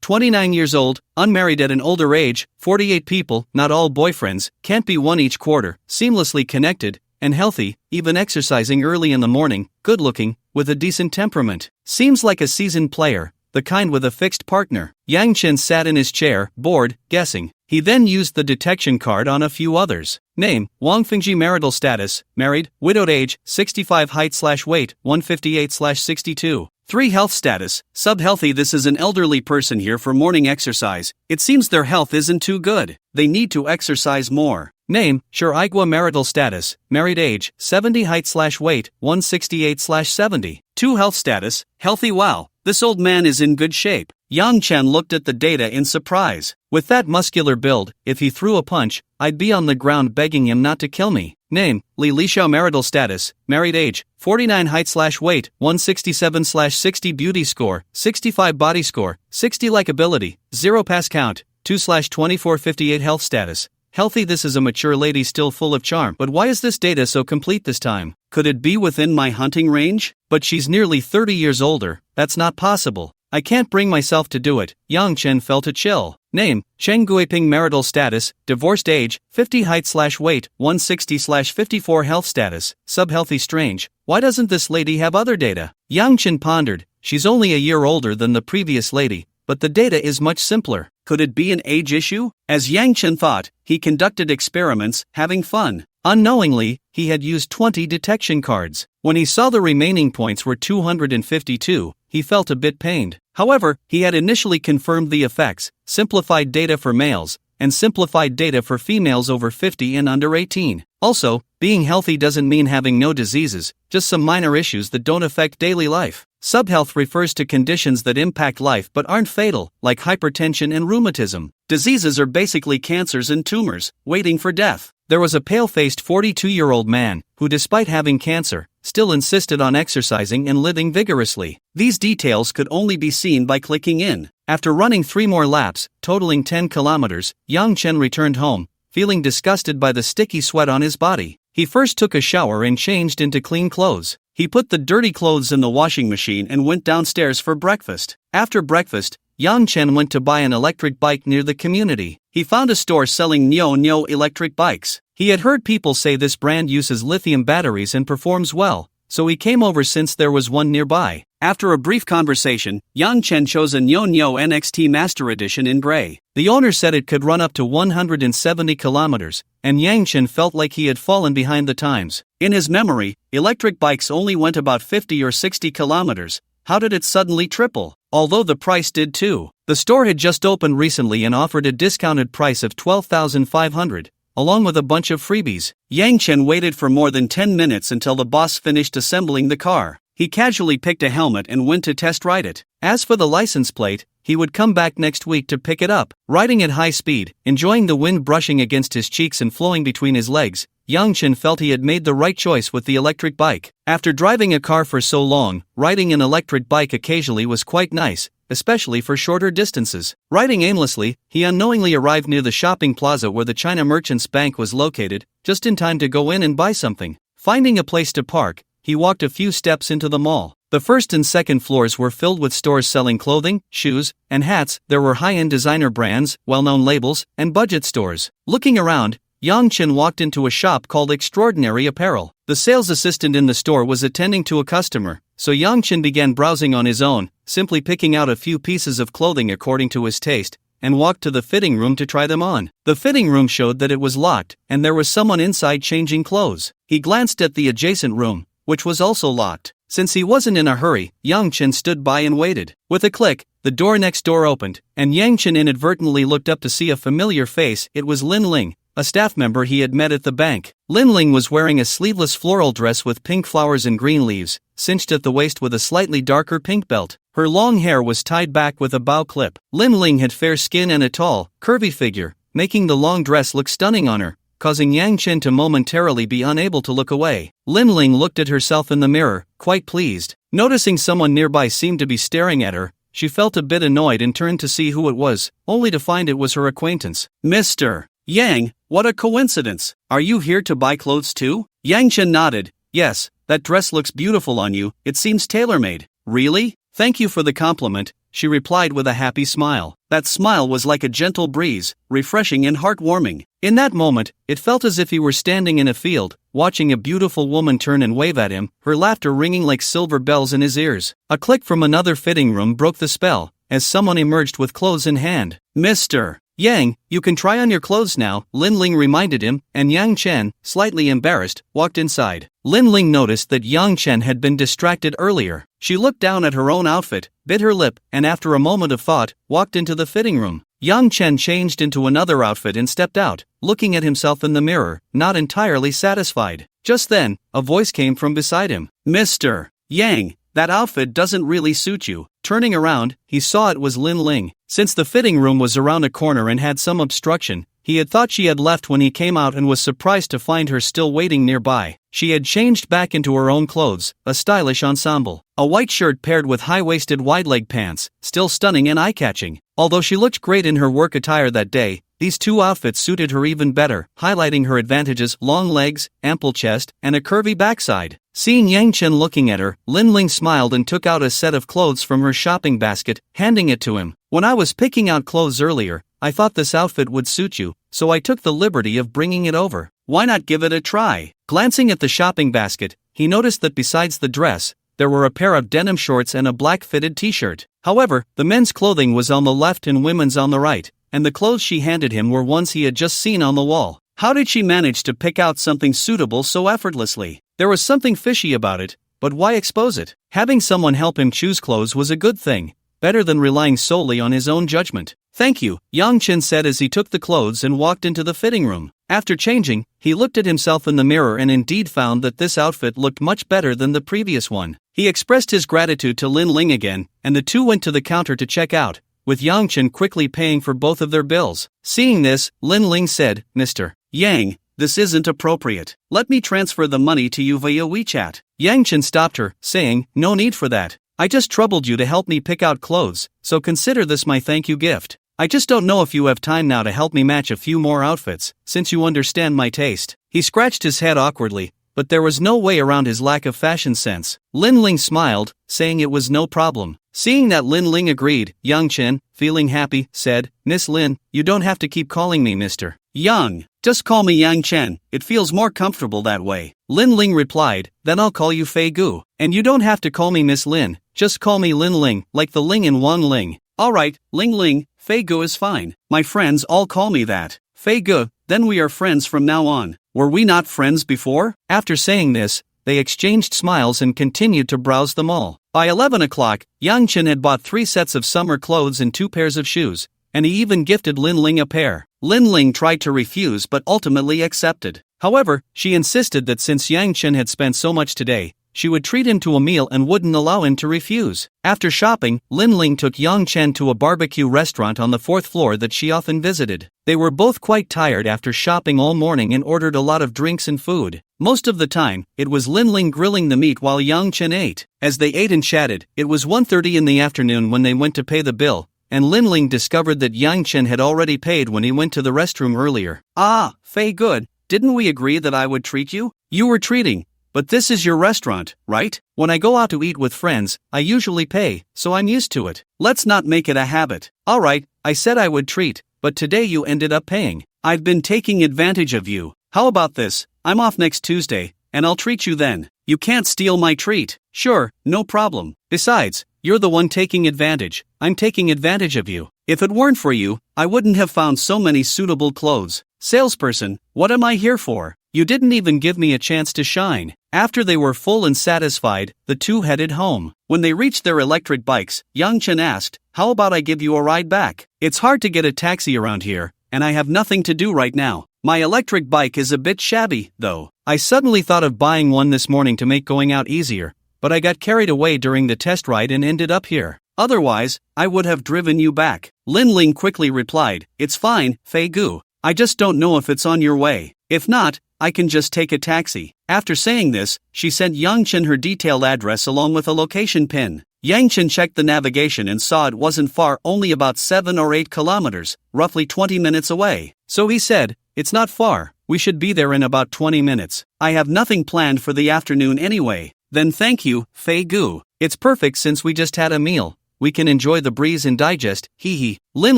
29 years old, unmarried at an older age, 48 people, not all boyfriends, can't be 1 each quarter, seamlessly connected, and healthy, even exercising early in the morning, good looking, with a decent temperament. Seems like a seasoned player, the kind with a fixed partner. Yang Chen sat in his chair, bored, guessing. He then used the detection card on a few others. Name, Wang Fingji. Marital status, married, widowed. Age, 65. Height/weight, 158/62. 3. Health status, sub-healthy. This is an elderly person here for morning exercise. It seems their health isn't too good. They need to exercise more. Name, Shiraigwa. Marital status, married. Age, 70. Height/weight, 168/70. 2. Health status, healthy. Wow, this old man is in good shape. Yang Chen looked at the data in surprise. With that muscular build, if he threw a punch, I'd be on the ground begging him not to kill me. Name, Li Lishao. Marital status, married. Age, 49. Height/weight, 167/60. Beauty score, 65. Body score, 60. Likability, 0. Pass count, 2/2458. Health status, healthy. This is a mature lady still full of charm. But why is this data so complete this time? Could it be within my hunting range? But she's nearly 30 years older, that's not possible. I can't bring myself to do it. Yang Chen felt a chill. Name, Cheng Guiping. Marital status, divorced. Age, 50. Height/weight, 160/54. Health status, sub-healthy. Strange, why doesn't this lady have other data? Yang Chen pondered. She's only a year older than the previous lady, but the data is much simpler. Could it be an age issue? As Yang Chen thought, he conducted experiments, having fun. Unknowingly, he had used 20 detection cards. When he saw the remaining points were 252, he felt a bit pained. However, he had initially confirmed the effects, simplified data for males, and simplified data for females over 50 and under 18. Also, being healthy doesn't mean having no diseases, just some minor issues that don't affect daily life. Subhealth refers to conditions that impact life but aren't fatal, like hypertension and rheumatism. Diseases are basically cancers and tumors, waiting for death. There was a pale-faced 42-year-old man, who despite having cancer, still insisted on exercising and living vigorously. These details could only be seen by clicking in. After running 3 more laps, totaling 10 kilometers, Yang Chen returned home, feeling disgusted by the sticky sweat on his body. He first took a shower and changed into clean clothes. He put the dirty clothes in the washing machine and went downstairs for breakfast. After breakfast, Yang Chen went to buy an electric bike near the community. He found a store selling Nyo electric bikes. He had heard people say this brand uses lithium batteries and performs well, so he came over since there was one nearby. After a brief conversation, Yang Chen chose a Nyo NXT Master Edition in gray. The owner said it could run up to 170 kilometers, and Yang Chen felt like he had fallen behind the times. In his memory, electric bikes only went about 50 or 60 kilometers. How did it suddenly triple? Although the price did too. The store had just opened recently and offered a discounted price of 12,500, along with a bunch of freebies. Yang Chen waited for more than 10 minutes until the boss finished assembling the car. He casually picked a helmet and went to test ride it. As for the license plate, he would come back next week to pick it up. Riding at high speed, enjoying the wind brushing against his cheeks and flowing between his legs, Yang Chen felt he had made the right choice with the electric bike. After driving a car for so long, riding an electric bike occasionally was quite nice, especially for shorter distances. Riding aimlessly, he unknowingly arrived near the shopping plaza where the China Merchants Bank was located, just in time to go in and buy something. Finding a place to park, he walked a few steps into the mall. The first and second floors were filled with stores selling clothing, shoes, and hats. There were high-end designer brands, well-known labels, and budget stores. Looking around, Yang Chen walked into a shop called Extraordinary Apparel. The sales assistant in the store was attending to a customer, so Yang Chen began browsing on his own, simply picking out a few pieces of clothing according to his taste, and walked to the fitting room to try them on. The fitting room showed that it was locked, and there was someone inside changing clothes. He glanced at the adjacent room, which was also locked. Since he wasn't in a hurry, Yang Chen stood by and waited. With a click, the door next door opened, and Yang Chen inadvertently looked up to see a familiar face. It was Lin Ling, a staff member he had met at the bank. Lin Ling was wearing a sleeveless floral dress with pink flowers and green leaves, cinched at the waist with a slightly darker pink belt. Her long hair was tied back with a bow clip. Lin Ling had fair skin and a tall, curvy figure, making the long dress look stunning on her, causing Yang Chen to momentarily be unable to look away. Lin Ling looked at herself in the mirror, quite pleased. Noticing someone nearby seemed to be staring at her, she felt a bit annoyed and turned to see who it was, only to find it was her acquaintance. Mr. Yang, what a coincidence. Are you here to buy clothes too? Yang Chen nodded. Yes, that dress looks beautiful on you. It seems tailor-made. Really? Thank you for the compliment, she replied with a happy smile. That smile was like a gentle breeze, refreshing and heartwarming. In that moment, it felt as if he were standing in a field, watching a beautiful woman turn and wave at him, her laughter ringing like silver bells in his ears. A click from another fitting room broke the spell, as someone emerged with clothes in hand. Mr. Yang, you can try on your clothes now, Lin Ling reminded him, and Yang Chen, slightly embarrassed, walked inside. Lin Ling noticed that Yang Chen had been distracted earlier. She looked down at her own outfit, bit her lip, and after a moment of thought, walked into the fitting room. Yang Chen changed into another outfit and stepped out, looking at himself in the mirror, not entirely satisfied. Just then, a voice came from beside him. Mr. Yang, that outfit doesn't really suit you. Turning around, he saw it was Lin Ling. Since the fitting room was around a corner and had some obstruction, he had thought she had left when he came out and was surprised to find her still waiting nearby. She had changed back into her own clothes, a stylish ensemble. A white shirt paired with high-waisted wide-leg pants, still stunning and eye-catching. Although she looked great in her work attire that day, these two outfits suited her even better, highlighting her advantages: long legs, ample chest, and a curvy backside. Seeing Yang Chen looking at her, Lin Ling smiled and took out a set of clothes from her shopping basket, handing it to him. When I was picking out clothes earlier, I thought this outfit would suit you, so I took the liberty of bringing it over. Why not give it a try? Glancing at the shopping basket, he noticed that besides the dress, there were a pair of denim shorts and a black fitted t-shirt. However, the men's clothing was on the left and women's on the right, and the clothes she handed him were ones he had just seen on the wall. How did she manage to pick out something suitable so effortlessly? There was something fishy about it, but why expose it? Having someone help him choose clothes was a good thing, better than relying solely on his own judgment. Thank you, Yang Chen said as he took the clothes and walked into the fitting room. After changing, he looked at himself in the mirror and indeed found that this outfit looked much better than the previous one. He expressed his gratitude to Lin Ling again, and the two went to the counter to check out, with Yang Chen quickly paying for both of their bills. Seeing this, Lin Ling said, Mr. Yang, this isn't appropriate. Let me transfer the money to you via WeChat. Yang Chen stopped her, saying, no need for that. I just troubled you to help me pick out clothes, so consider this my thank you gift. I just don't know if you have time now to help me match a few more outfits, since you understand my taste. He scratched his head awkwardly, but there was no way around his lack of fashion sense. Lin Ling smiled, saying it was no problem. Seeing that Lin Ling agreed, Yang Chen, feeling happy, said, "Miss Lin, you don't have to keep calling me Mr. Yang. Just call me Yang Chen, it feels more comfortable that way." Lin Ling replied, "Then I'll call you Fei Gu. And you don't have to call me Miss Lin, just call me Lin Ling, like the Ling in Wan Ling." "Alright, Ling Ling, Fei Gu is fine. My friends all call me that." "Fei Gu, then we are friends from now on. Were we not friends before?" After saying this, they exchanged smiles and continued to browse the mall. By 11 o'clock, Yang Chen had bought 3 sets of summer clothes and 2 pairs of shoes, and he even gifted Lin Ling a pair. Lin Ling tried to refuse but ultimately accepted. However, she insisted that since Yang Chen had spent so much today, she would treat him to a meal and wouldn't allow him to refuse. After shopping, Lin Ling took Yang Chen to a barbecue restaurant on the 4th floor that she often visited. They were both quite tired after shopping all morning and ordered a lot of drinks and food. Most of the time, it was Lin Ling grilling the meat while Yang Chen ate. As they ate and chatted, it was 1:30 in the afternoon when they went to pay the bill, and Lin Ling discovered that Yang Chen had already paid when he went to the restroom earlier. "Ah, Fei Good, didn't we agree that I would treat you? You were treating. But this is your restaurant, right? When I go out to eat with friends, I usually pay, so I'm used to it. Let's not make it a habit." "Alright, I said I would treat, but today you ended up paying. I've been taking advantage of you. How about this? I'm off next Tuesday, and I'll treat you then. You can't steal my treat." "Sure, no problem. Besides, you're the one taking advantage. I'm taking advantage of you. If it weren't for you, I wouldn't have found so many suitable clothes." "Salesperson, what am I here for? You didn't even give me a chance to shine." After they were full and satisfied, the two headed home. When they reached their electric bikes, Yang Chen asked, "How about I give you a ride back? It's hard to get a taxi around here, and I have nothing to do right now. My electric bike is a bit shabby, though. I suddenly thought of buying one this morning to make going out easier, but I got carried away during the test ride and ended up here. Otherwise, I would have driven you back." Lin Ling quickly replied, "It's fine, Fei Gu. I just don't know if it's on your way. If not, I can just take a taxi." After saying this, she sent Yang Chen her detailed address along with a location pin. Yang Chen checked the navigation and saw it wasn't far, only about 7 or 8 kilometers, roughly 20 minutes away. So he said, "It's not far, we should be there in about 20 minutes. I have nothing planned for the afternoon anyway." "Then thank you, Fei Gu. It's perfect since we just had a meal. We can enjoy the breeze and digest, hee hee," Lin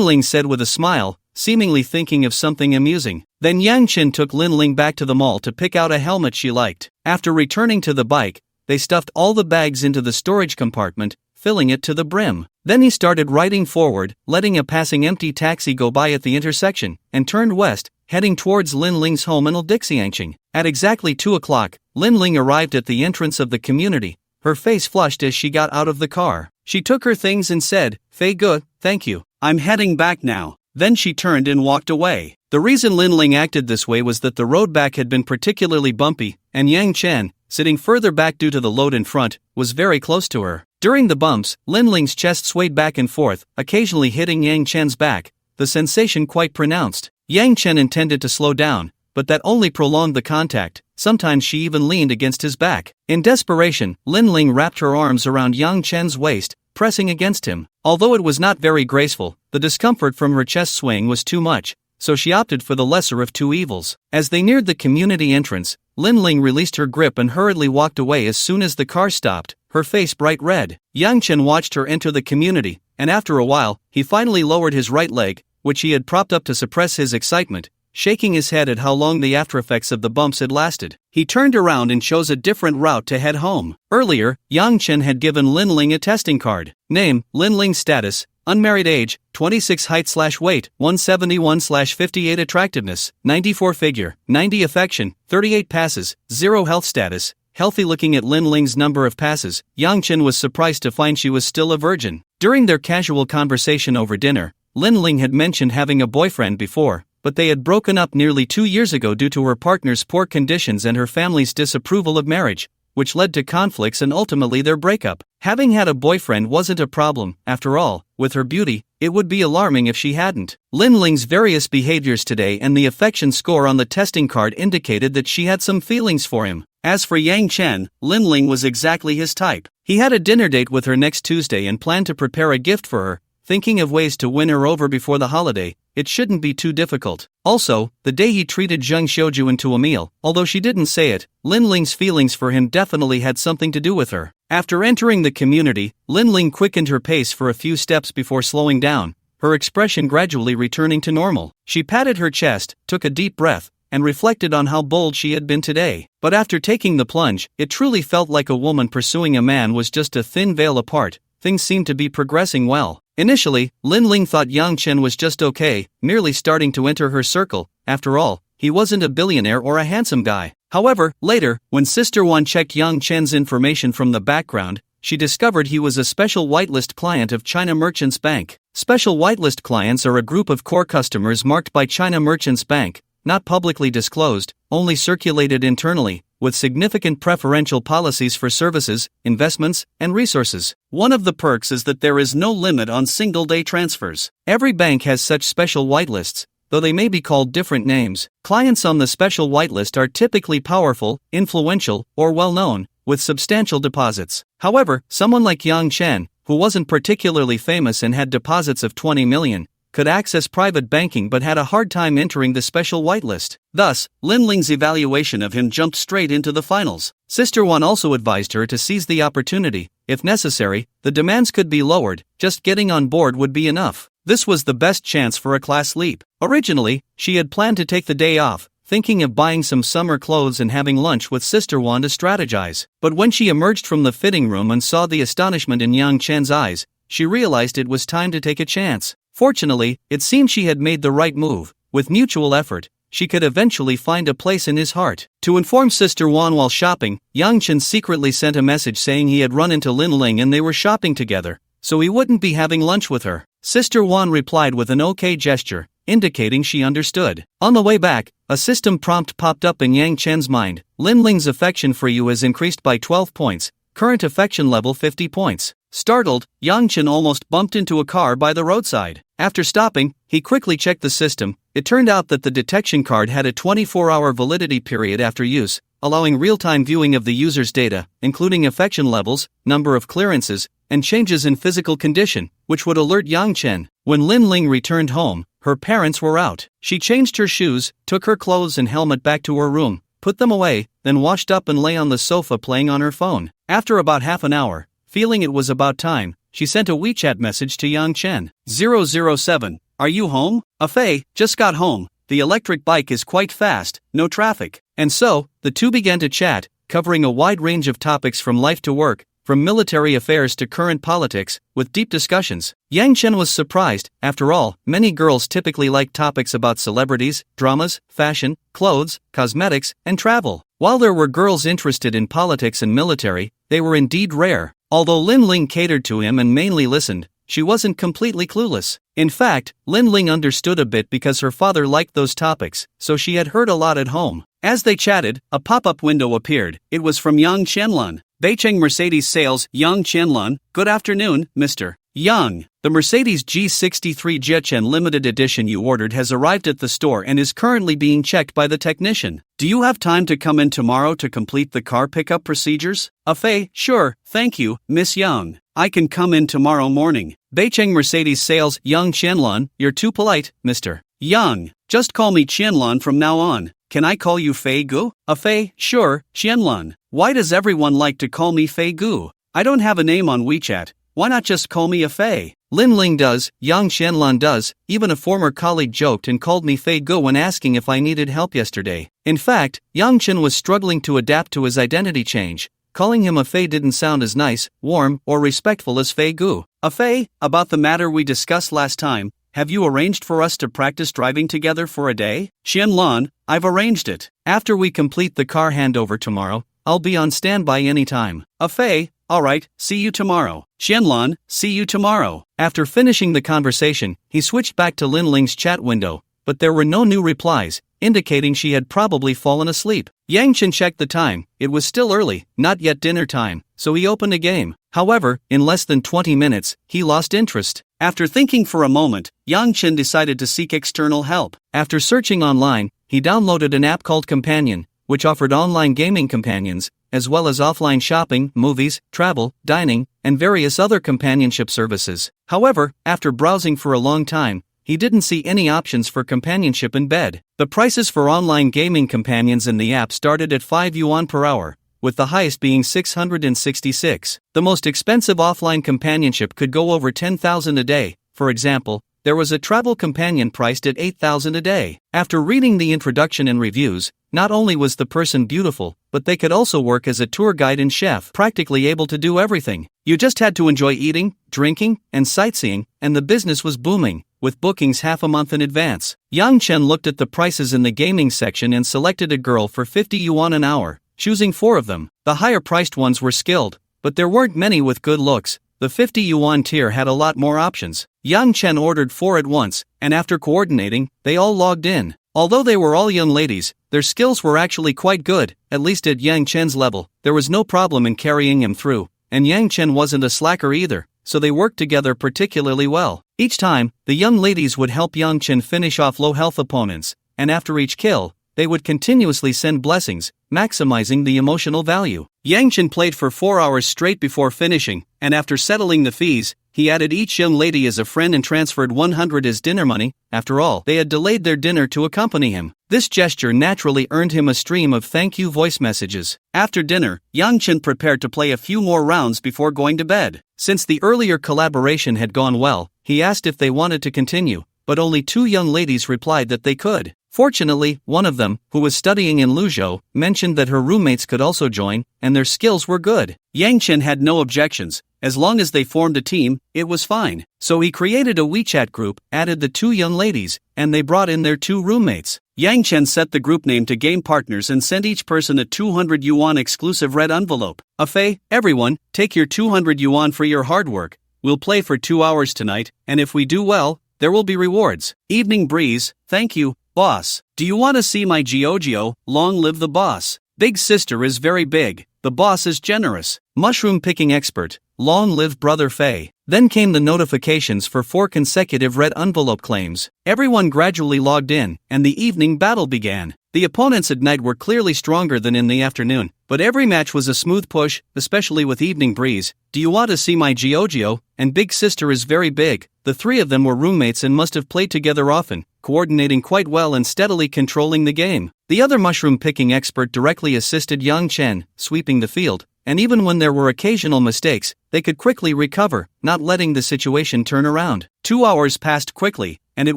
Ling said with a smile, seemingly thinking of something amusing. Then Yang Chen took Lin Ling back to the mall to pick out a helmet she liked. After returning to the bike, they stuffed all the bags into the storage compartment, filling it to the brim. Then he started riding forward, letting a passing empty taxi go by at the intersection, and turned west, heading towards Lin Ling's home in Dixiangqing. At exactly 2 o'clock, Lin Ling arrived at the entrance of the community, her face flushed as she got out of the car. She took her things and said, "Fei Gu, thank you. I'm heading back now." Then she turned and walked away. The reason Lin Ling acted this way was that the road back had been particularly bumpy, and Yang Chen, sitting further back due to the load in front, was very close to her. During the bumps, Lin Ling's chest swayed back and forth, occasionally hitting Yang Chen's back, the sensation quite pronounced. Yang Chen intended to slow down, but that only prolonged the contact. Sometimes she even leaned against his back. In desperation, Lin Ling wrapped her arms around Yang Chen's waist, pressing against him. Although it was not very graceful, the discomfort from her chest swaying was too much, so she opted for the lesser of two evils. As they neared the community entrance, Lin Ling released her grip and hurriedly walked away as soon as the car stopped, her face bright red. Yang Chen watched her enter the community, and after a while, he finally lowered his right leg, which he had propped up to suppress his excitement, shaking his head at how long the aftereffects of the bumps had lasted. He turned around and chose a different route to head home. Earlier, Yang Chen had given Lin Ling a testing card. Name, Lin Ling. Status, unmarried. Age, 26. Height/weight, 171/58. Attractiveness, 94. Figure, 90. Affection, 38. Passes, 0. Health status, healthy. Looking at Lin Ling's number of passes, Yang Chen was surprised to find she was still a virgin. During their casual conversation over dinner, Lin Ling had mentioned having a boyfriend before, but they had broken up nearly 2 years ago due to her partner's poor conditions and her family's disapproval of marriage, which led to conflicts and ultimately their breakup. Having had a boyfriend wasn't a problem, after all. With her beauty, it would be alarming if she hadn't. Lin Ling's various behaviors today and the affection score on the testing card indicated that she had some feelings for him. As for Yang Chen, Lin Ling was exactly his type. He had a dinner date with her next Tuesday and planned to prepare a gift for her, thinking of ways to win her over before the holiday. It shouldn't be too difficult. Also, the day he treated Zheng Xiuju into a meal, although she didn't say it, Lin Ling's feelings for him definitely had something to do with her. After entering the community, Lin Ling quickened her pace for a few steps before slowing down, her expression gradually returning to normal. She patted her chest, took a deep breath, and reflected on how bold she had been today. But after taking the plunge, it truly felt like a woman pursuing a man was just a thin veil apart. Things seemed to be progressing well. Initially, Lin Ling thought Yang Chen was just okay, merely starting to enter her circle. After all, he wasn't a billionaire or a handsome guy. However, later, when Sister Wan checked Yang Chen's information from the background, she discovered he was a special whitelist client of China Merchants Bank. Special whitelist clients are a group of core customers marked by China Merchants Bank, not publicly disclosed, only circulated internally, with significant preferential policies for services, investments, and resources. One of the perks is that there is no limit on single-day transfers. Every bank has such special whitelists, though they may be called different names. Clients on the special whitelist are typically powerful, influential, or well-known, with substantial deposits. However, someone like Yang Chen, who wasn't particularly famous and had deposits of 20 million, could access private banking but had a hard time entering the special whitelist. Thus, Lin Ling's evaluation of him jumped straight into the finals. Sister Wan also advised her to seize the opportunity. If necessary, the demands could be lowered, just getting on board would be enough. This was the best chance for a class leap. Originally, she had planned to take the day off, thinking of buying some summer clothes and having lunch with Sister Wan to strategize. But when she emerged from the fitting room and saw the astonishment in Yang Chen's eyes, she realized it was time to take a chance. Fortunately, it seemed she had made the right move. With mutual effort, she could eventually find a place in his heart. To inform Sister Wan while shopping, Yang Chen secretly sent a message saying he had run into Lin Ling and they were shopping together, so he wouldn't be having lunch with her. Sister Wan replied with an okay gesture, indicating she understood. On the way back, a system prompt popped up in Yang Chen's mind. Lin Ling's affection for you has increased by 12 points, current affection level 50 points. Startled, Yang Chen almost bumped into a car by the roadside. After stopping, he quickly checked the system. It turned out that the detection card had a 24-hour validity period after use, allowing real-time viewing of the user's data, including affection levels, number of clearances, and changes in physical condition, which would alert Yang Chen. When Lin Ling returned home, her parents were out. She changed her shoes, took her clothes and helmet back to her room, put them away, then washed up and lay on the sofa playing on her phone. After about half an hour, feeling it was about time, she sent a WeChat message to Yang Chen. 007, are you home? Afei, just got home. The electric bike is quite fast, no traffic. And so, the two began to chat, covering a wide range of topics from life to work, from military affairs to current politics, with deep discussions. Yang Chen was surprised. After all, many girls typically like topics about celebrities, dramas, fashion, clothes, cosmetics, and travel. While there were girls interested in politics and military, they were indeed rare. Although Lin Ling catered to him and mainly listened, she wasn't completely clueless. In fact, Lin Ling understood a bit because her father liked those topics, so she had heard a lot at home. As they chatted, a pop-up window appeared. It was from Yang Qianlun. Beijing Mercedes Sales. Yang Qianlun, good afternoon, Mr. Yang. The Mercedes G63 Jichen limited edition you ordered has arrived at the store and is currently being checked by the technician. Do you have time to come in tomorrow to complete the car pickup procedures? Afei, sure, thank you, Miss Yang. I can come in tomorrow morning. Beijing Mercedes Sales. Yang Qianlun, you're too polite, Mr. Yang. Just call me Qianlun from now on. Can I call you Fei Gu? Afei, sure, Qianlun. Why does everyone like to call me Fei Gu? I don't have a name on WeChat. Why not just call me Afei? Lin Ling does, Yang Qianlun does, even a former colleague joked and called me Fei Gu when asking if I needed help yesterday. In fact, Yang Chen was struggling to adapt to his identity change. Calling him Afei didn't sound as nice, warm, or respectful as Fei Gu. Afei, about the matter we discussed last time, have you arranged for us to practice driving together for a day? Qianlun, I've arranged it. After we complete the car handover tomorrow, I'll be on standby anytime. Afei, alright, see you tomorrow. Qianlun, see you tomorrow. After finishing the conversation, he switched back to Lin Ling's chat window, but there were no new replies, indicating she had probably fallen asleep. Yang Chen checked the time. It was still early, not yet dinner time, so he opened a game. However, in less than 20 minutes, he lost interest. After thinking for a moment, Yang Chen decided to seek external help. After searching online, he downloaded an app called Companion, which offered online gaming companions, as well as offline shopping, movies, travel, dining, and various other companionship services. However, after browsing for a long time, he didn't see any options for companionship in bed. The prices for online gaming companions in the app started at 5 yuan per hour, with the highest being 666. The most expensive offline companionship could go over 10,000 a day. For example, there was a travel companion priced at 8,000 a day. After reading the introduction and reviews, not only was the person beautiful, but they could also work as a tour guide and chef, practically able to do everything. You just had to enjoy eating, drinking, and sightseeing, and the business was booming, with bookings half a month in advance. Yang Chen looked at the prices in the gaming section and selected a girl for 50 yuan an hour, choosing 4 of them. The higher-priced ones were skilled, but there weren't many with good looks. The 50 yuan tier had a lot more options. Yang Chen ordered 4 at once, and after coordinating, they all logged in. Although they were all young ladies, their skills were actually quite good, at least at Yang Chen's level. There was no problem in carrying him through, and Yang Chen wasn't a slacker either, so they worked together particularly well. Each time, the young ladies would help Yang Chen finish off low-health opponents, and after each kill, they would continuously send blessings, maximizing the emotional value. Yang Chen played for 4 hours straight before finishing, and after settling the fees, he added each young lady as a friend and transferred 100 as dinner money. After all, they had delayed their dinner to accompany him. This gesture naturally earned him a stream of thank you voice messages. After dinner, Yang Chen prepared to play a few more rounds before going to bed. Since the earlier collaboration had gone well, he asked if they wanted to continue, but only 2 young ladies replied that they could. Fortunately, one of them, who was studying in Luzhou, mentioned that her roommates could also join, and their skills were good. Yang Chen had no objections. As long as they formed a team, it was fine. So he created a WeChat group, added the 2 young ladies, and they brought in their 2 roommates. Yang Chen set the group name to game partners and sent each person a 200 yuan exclusive red envelope. Afei, everyone, take your 200 yuan for your hard work. We'll play for 2 hours tonight, and if we do well, there will be rewards. Evening breeze, thank you, boss. Do you want to see my Giorgio? Long live the boss. Big sister is very big. The boss is generous. Mushroom picking expert. Long live brother Fei. Then came the notifications for 4 consecutive red envelope claims. Everyone gradually logged in, and the evening battle began. The opponents at night were clearly stronger than in the afternoon, but every match was a smooth push, especially with Evening Breeze. Do you want to see my Giorgio? And Big Sister is very big. The 3 of them were roommates and must have played together often, coordinating quite well and steadily controlling the game. The other mushroom picking expert directly assisted Yang Chen, sweeping the field, and even when there were occasional mistakes, they could quickly recover, not letting the situation turn around. 2 hours passed quickly, and it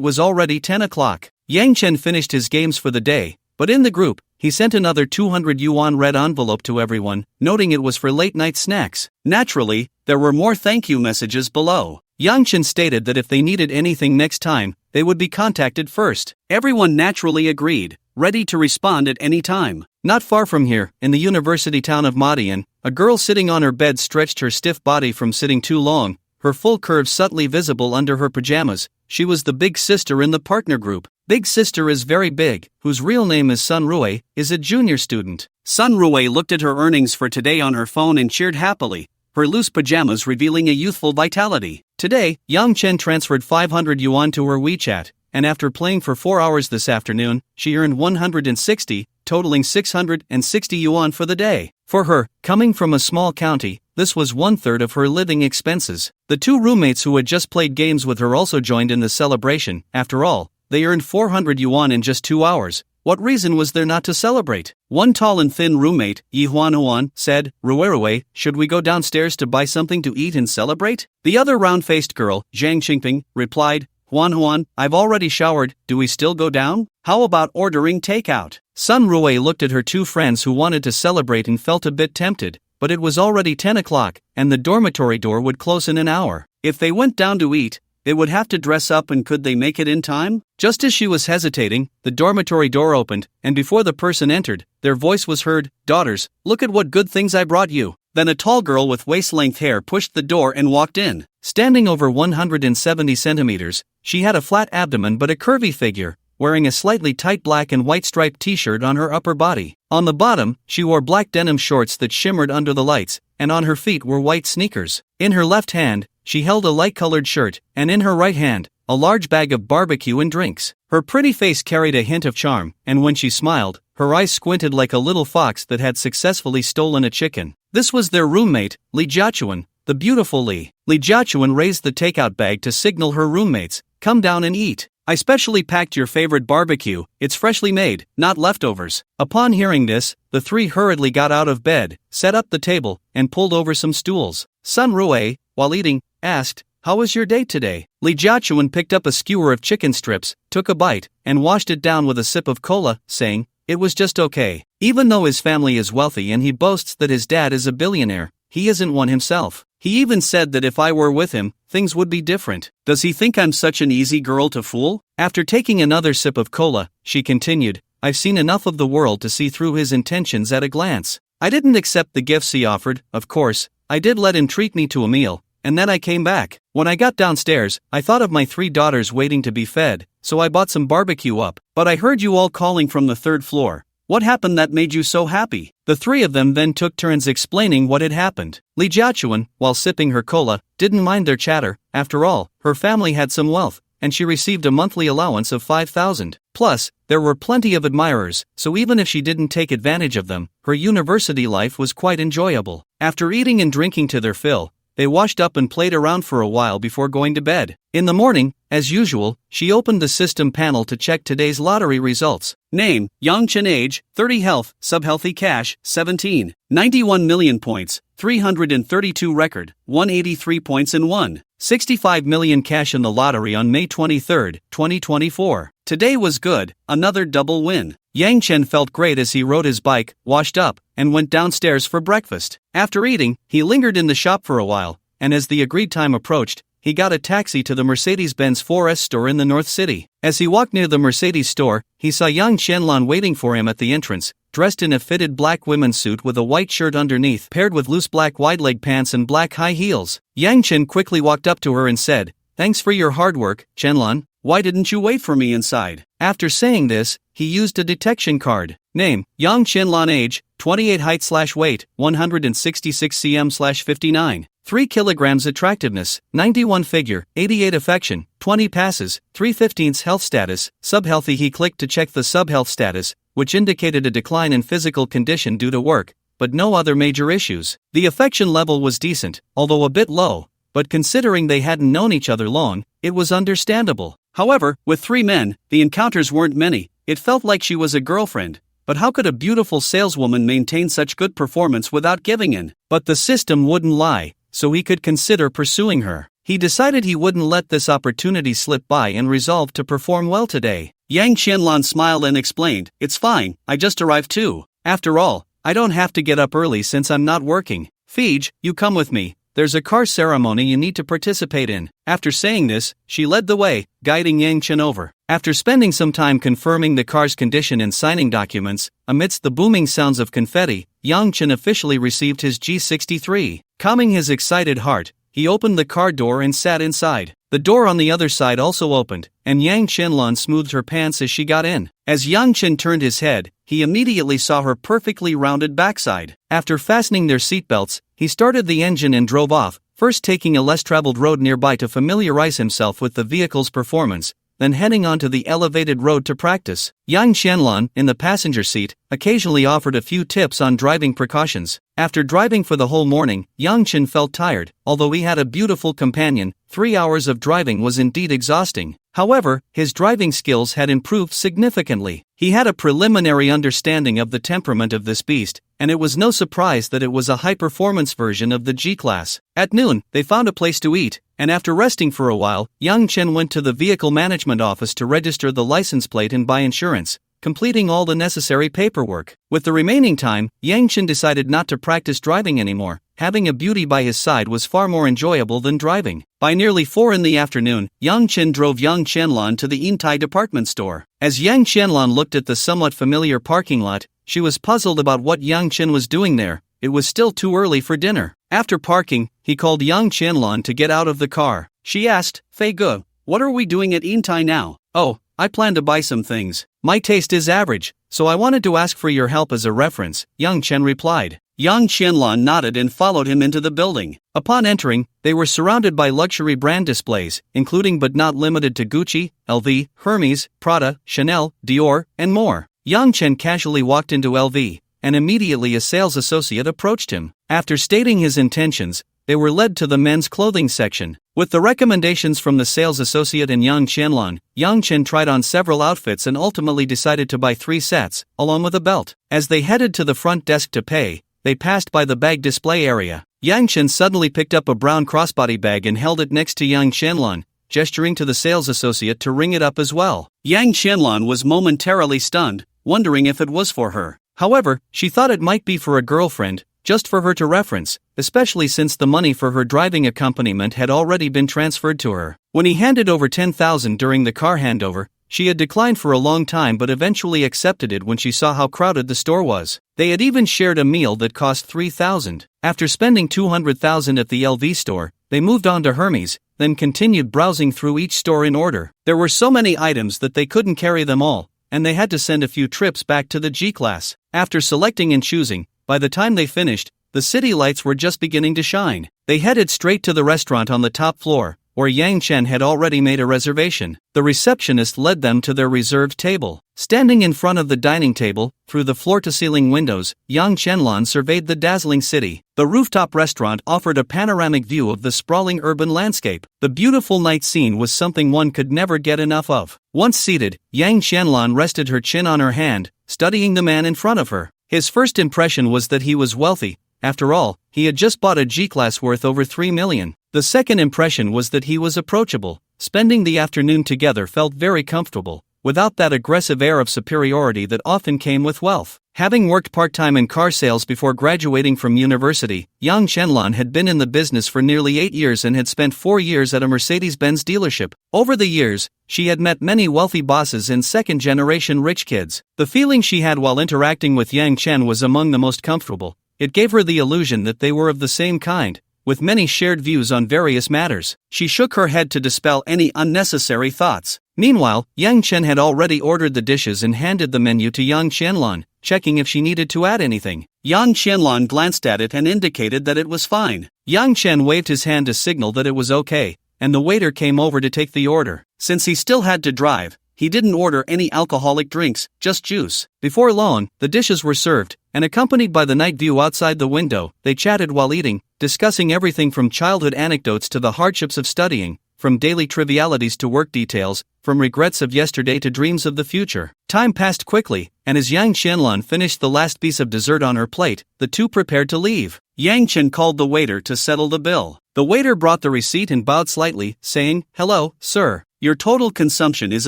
was already 10 o'clock. Yang Chen finished his games for the day, but in the group, he sent another 200 yuan red envelope to everyone, noting it was for late-night snacks. Naturally, there were more thank you messages below. Yang Chen stated that if they needed anything next time, they would be contacted first. Everyone naturally agreed, ready to respond at any time. Not far from here, in the university town of Madian, a girl sitting on her bed stretched her stiff body from sitting too long, her full curves subtly visible under her pajamas. She was the big sister in the partner group. Big Sister is very big, whose real name is Sun Rui, is a junior student. Sun Rui looked at her earnings for today on her phone and cheered happily, her loose pajamas revealing a youthful vitality. Today, Yang Chen transferred 500 yuan to her WeChat, and after playing for 4 hours this afternoon, she earned 160, totaling 660 yuan for the day. For her, coming from a small county, this was 1/3 of her living expenses. The 2 roommates who had just played games with her also joined in the celebration. After all, they earned 400 yuan in just 2 hours. What reason was there not to celebrate? One tall and thin roommate, Yi Huan, said, "Rui, should we go downstairs to buy something to eat and celebrate?" The other round-faced girl, Zhang Qingping, replied, "Huan, I've already showered, do we still go down? How about ordering takeout?" Sun Rui looked at her 2 friends who wanted to celebrate and felt a bit tempted, but it was already 10 o'clock, and the dormitory door would close in an hour. If they went down to eat, they would have to dress up, and could they make it in time? Just as she was hesitating, the dormitory door opened, and before the person entered, their voice was heard, "Daughters, look at what good things I brought you." Then a tall girl with waist-length hair pushed the door and walked in. Standing over 170 centimeters, she had a flat abdomen but a curvy figure, wearing a slightly tight black and white striped t-shirt on her upper body. On the bottom, she wore black denim shorts that shimmered under the lights, and on her feet were white sneakers. In her left hand, she held a light-colored shirt, and in her right hand, a large bag of barbecue and drinks. Her pretty face carried a hint of charm, and when she smiled, her eyes squinted like a little fox that had successfully stolen a chicken. This was their roommate, Lee Jiachuan, the beautiful Lee. Lee Jiachuan raised the takeout bag to signal her roommates, "Come down and eat. I specially packed your favorite barbecue, it's freshly made, not leftovers." Upon hearing this, the three hurriedly got out of bed, set up the table, and pulled over some stools. Sun Rue, while eating, asked, "How was your date today?" Lee Jiachuan picked up a skewer of chicken strips, took a bite, and washed it down with a sip of cola, saying, "It was just okay." Even though his family is wealthy and he boasts that his dad is a billionaire, he isn't one himself. He even said that if I were with him, things would be different. Does he think I'm such an easy girl to fool? After taking another sip of cola, she continued, "I've seen enough of the world to see through his intentions at a glance. I didn't accept the gifts he offered, of course. I did let him treat me to a meal, and then I came back. When I got downstairs, I thought of my 3 daughters waiting to be fed, so I bought some barbecue up. But I heard you all calling from the 3rd floor. What happened that made you so happy?" The 3 of them then took turns explaining what had happened. Lee Jiachuan, while sipping her cola, didn't mind their chatter. After all, her family had some wealth, and she received a monthly allowance of 5,000. Plus, there were plenty of admirers, so even if she didn't take advantage of them, her university life was quite enjoyable. After eating and drinking to their fill, they washed up and played around for a while before going to bed. In the morning, as usual, she opened the system panel to check today's lottery results. Name, Yang Chen. Age, 30. Health, subhealthy. Cash, 17. 91 million points, 332 record, 183 points and won 65 million cash in the lottery on May 23, 2024. Today was good, another double win. Yang Chen felt great as he rode his bike, washed up, and went downstairs for breakfast. After eating, he lingered in the shop for a while, and as the agreed time approached, he got a taxi to the Mercedes-Benz 4S store in the North City. As he walked near the Mercedes store, he saw Yang Qianlan waiting for him at the entrance, dressed in a fitted black women's suit with a white shirt underneath paired with loose black wide-leg pants and black high heels. Yang Chen quickly walked up to her and said, "Thanks for your hard work, Qianlan. Why didn't you wait for me inside?" After saying this, he used a detection card. Name, Yang Qianlan. Age, 28. Height/weight, 166 cm/59. 3 kilograms. Attractiveness, 91. Figure, 88. Affection, 20. Passes, 3/15. Health status, subhealthy. He clicked to check the subhealth status, which indicated a decline in physical condition due to work, but no other major issues. The affection level was decent, although a bit low, but considering they hadn't known each other long, it was understandable. However, with 3 men, the encounters weren't many. It felt like she was a girlfriend. But how could a beautiful saleswoman maintain such good performance without giving in? But the system wouldn't lie, so he could consider pursuing her. He decided he wouldn't let this opportunity slip by and resolved to perform well today. Yang Qianlan smiled and explained, "It's fine, I just arrived too. After all, I don't have to get up early since I'm not working. Fij, you come with me. There's a car ceremony you need to participate in." After saying this, she led the way, guiding Yang Chen over. After spending some time confirming the car's condition and signing documents, amidst the booming sounds of confetti, Yang Chen officially received his G63. Calming his excited heart, he opened the car door and sat inside. The door on the other side also opened, and Yang Qianlan smoothed her pants as she got in. As Yang Chen turned his head, he immediately saw her perfectly rounded backside. After fastening their seatbelts, he started the engine and drove off, first taking a less traveled road nearby to familiarize himself with the vehicle's performance, then heading onto the elevated road to practice. Yang Qianlan, in the passenger seat, occasionally offered a few tips on driving precautions. After driving for the whole morning, Yang Chen felt tired. Although he had a beautiful companion, 3 hours of driving was indeed exhausting. However, his driving skills had improved significantly. He had a preliminary understanding of the temperament of this beast, and it was no surprise that it was a high-performance version of the G-Class. At noon, they found a place to eat, and after resting for a while, Yang Chen went to the vehicle management office to register the license plate and buy insurance, completing all the necessary paperwork. With the remaining time, Yang Chen decided not to practice driving anymore. Having a beauty by his side was far more enjoyable than driving. By nearly 4 in the afternoon, Yang Chen drove Yang Qianlan to the Intai department store. As Yang Qianlan looked at the somewhat familiar parking lot, she was puzzled about what Yang Chen was doing there. It was still too early for dinner. After parking, he called Yang Qianlan to get out of the car. She asked, "Fei Ge, what are we doing at Intai now?" "Oh, I plan to buy some things. My taste is average, so I wanted to ask for your help as a reference," Yang Chen replied. Yang Qianlan nodded and followed him into the building. Upon entering, they were surrounded by luxury brand displays, including but not limited to Gucci, LV, Hermes, Prada, Chanel, Dior, and more. Yang Chen casually walked into LV, and immediately a sales associate approached him. After stating his intentions, they were led to the men's clothing section. With the recommendations from the sales associate and Yang Qianlan, Yang Chen tried on several outfits and ultimately decided to buy 3 sets, along with a belt. As they headed to the front desk to pay, they passed by the bag display area. Yang Chen suddenly picked up a brown crossbody bag and held it next to Yang Qianlan, gesturing to the sales associate to ring it up as well. Yang Qianlan was momentarily stunned, wondering if it was for her. However, she thought it might be for a girlfriend, just for her to reference, especially since the money for her driving accompaniment had already been transferred to her. When he handed over 10,000 during the car handover, she had declined for a long time but eventually accepted it when she saw how crowded the store was. They had even shared a meal that cost 3,000. After spending 200,000 at the LV store, they moved on to Hermes, then continued browsing through each store in order. There were so many items that they couldn't carry them all, and they had to send a few trips back to the G-class. After selecting and choosing, by the time they finished, the city lights were just beginning to shine. They headed straight to the restaurant on the top floor, where Yang Chen had already made a reservation. The receptionist led them to their reserved table. Standing in front of the dining table, through the floor-to-ceiling windows, Yang Qianlan surveyed the dazzling city. The rooftop restaurant offered a panoramic view of the sprawling urban landscape. The beautiful night scene was something one could never get enough of. Once seated, Yang Qianlan rested her chin on her hand, studying the man in front of her. His first impression was that he was wealthy. After all, he had just bought a G-class worth over 3 million. The second impression was that he was approachable. Spending the afternoon together felt very comfortable, without that aggressive air of superiority that often came with wealth. Having worked part-time in car sales before graduating from university, Yang Qianlan had been in the business for nearly 8 years and had spent 4 years at a Mercedes-Benz dealership. Over the years, she had met many wealthy bosses and second-generation rich kids. The feeling she had while interacting with Yang Chen was among the most comfortable. It gave her the illusion that they were of the same kind, with many shared views on various matters. She shook her head to dispel any unnecessary thoughts. Meanwhile, Yang Chen had already ordered the dishes and handed the menu to Yang Qianlan, checking if she needed to add anything. Yang Qianlan glanced at it and indicated that it was fine. Yang Chen waved his hand to signal that it was okay, and the waiter came over to take the order. Since he still had to drive, he didn't order any alcoholic drinks, just juice. Before long, the dishes were served, and accompanied by the night view outside the window, they chatted while eating, discussing everything from childhood anecdotes to the hardships of studying, from daily trivialities to work details, from regrets of yesterday to dreams of the future. Time passed quickly, and as Yang Qianlan finished the last piece of dessert on her plate, the two prepared to leave. Yang Chen called the waiter to settle the bill. The waiter brought the receipt and bowed slightly, saying, "Hello, sir. Your total consumption is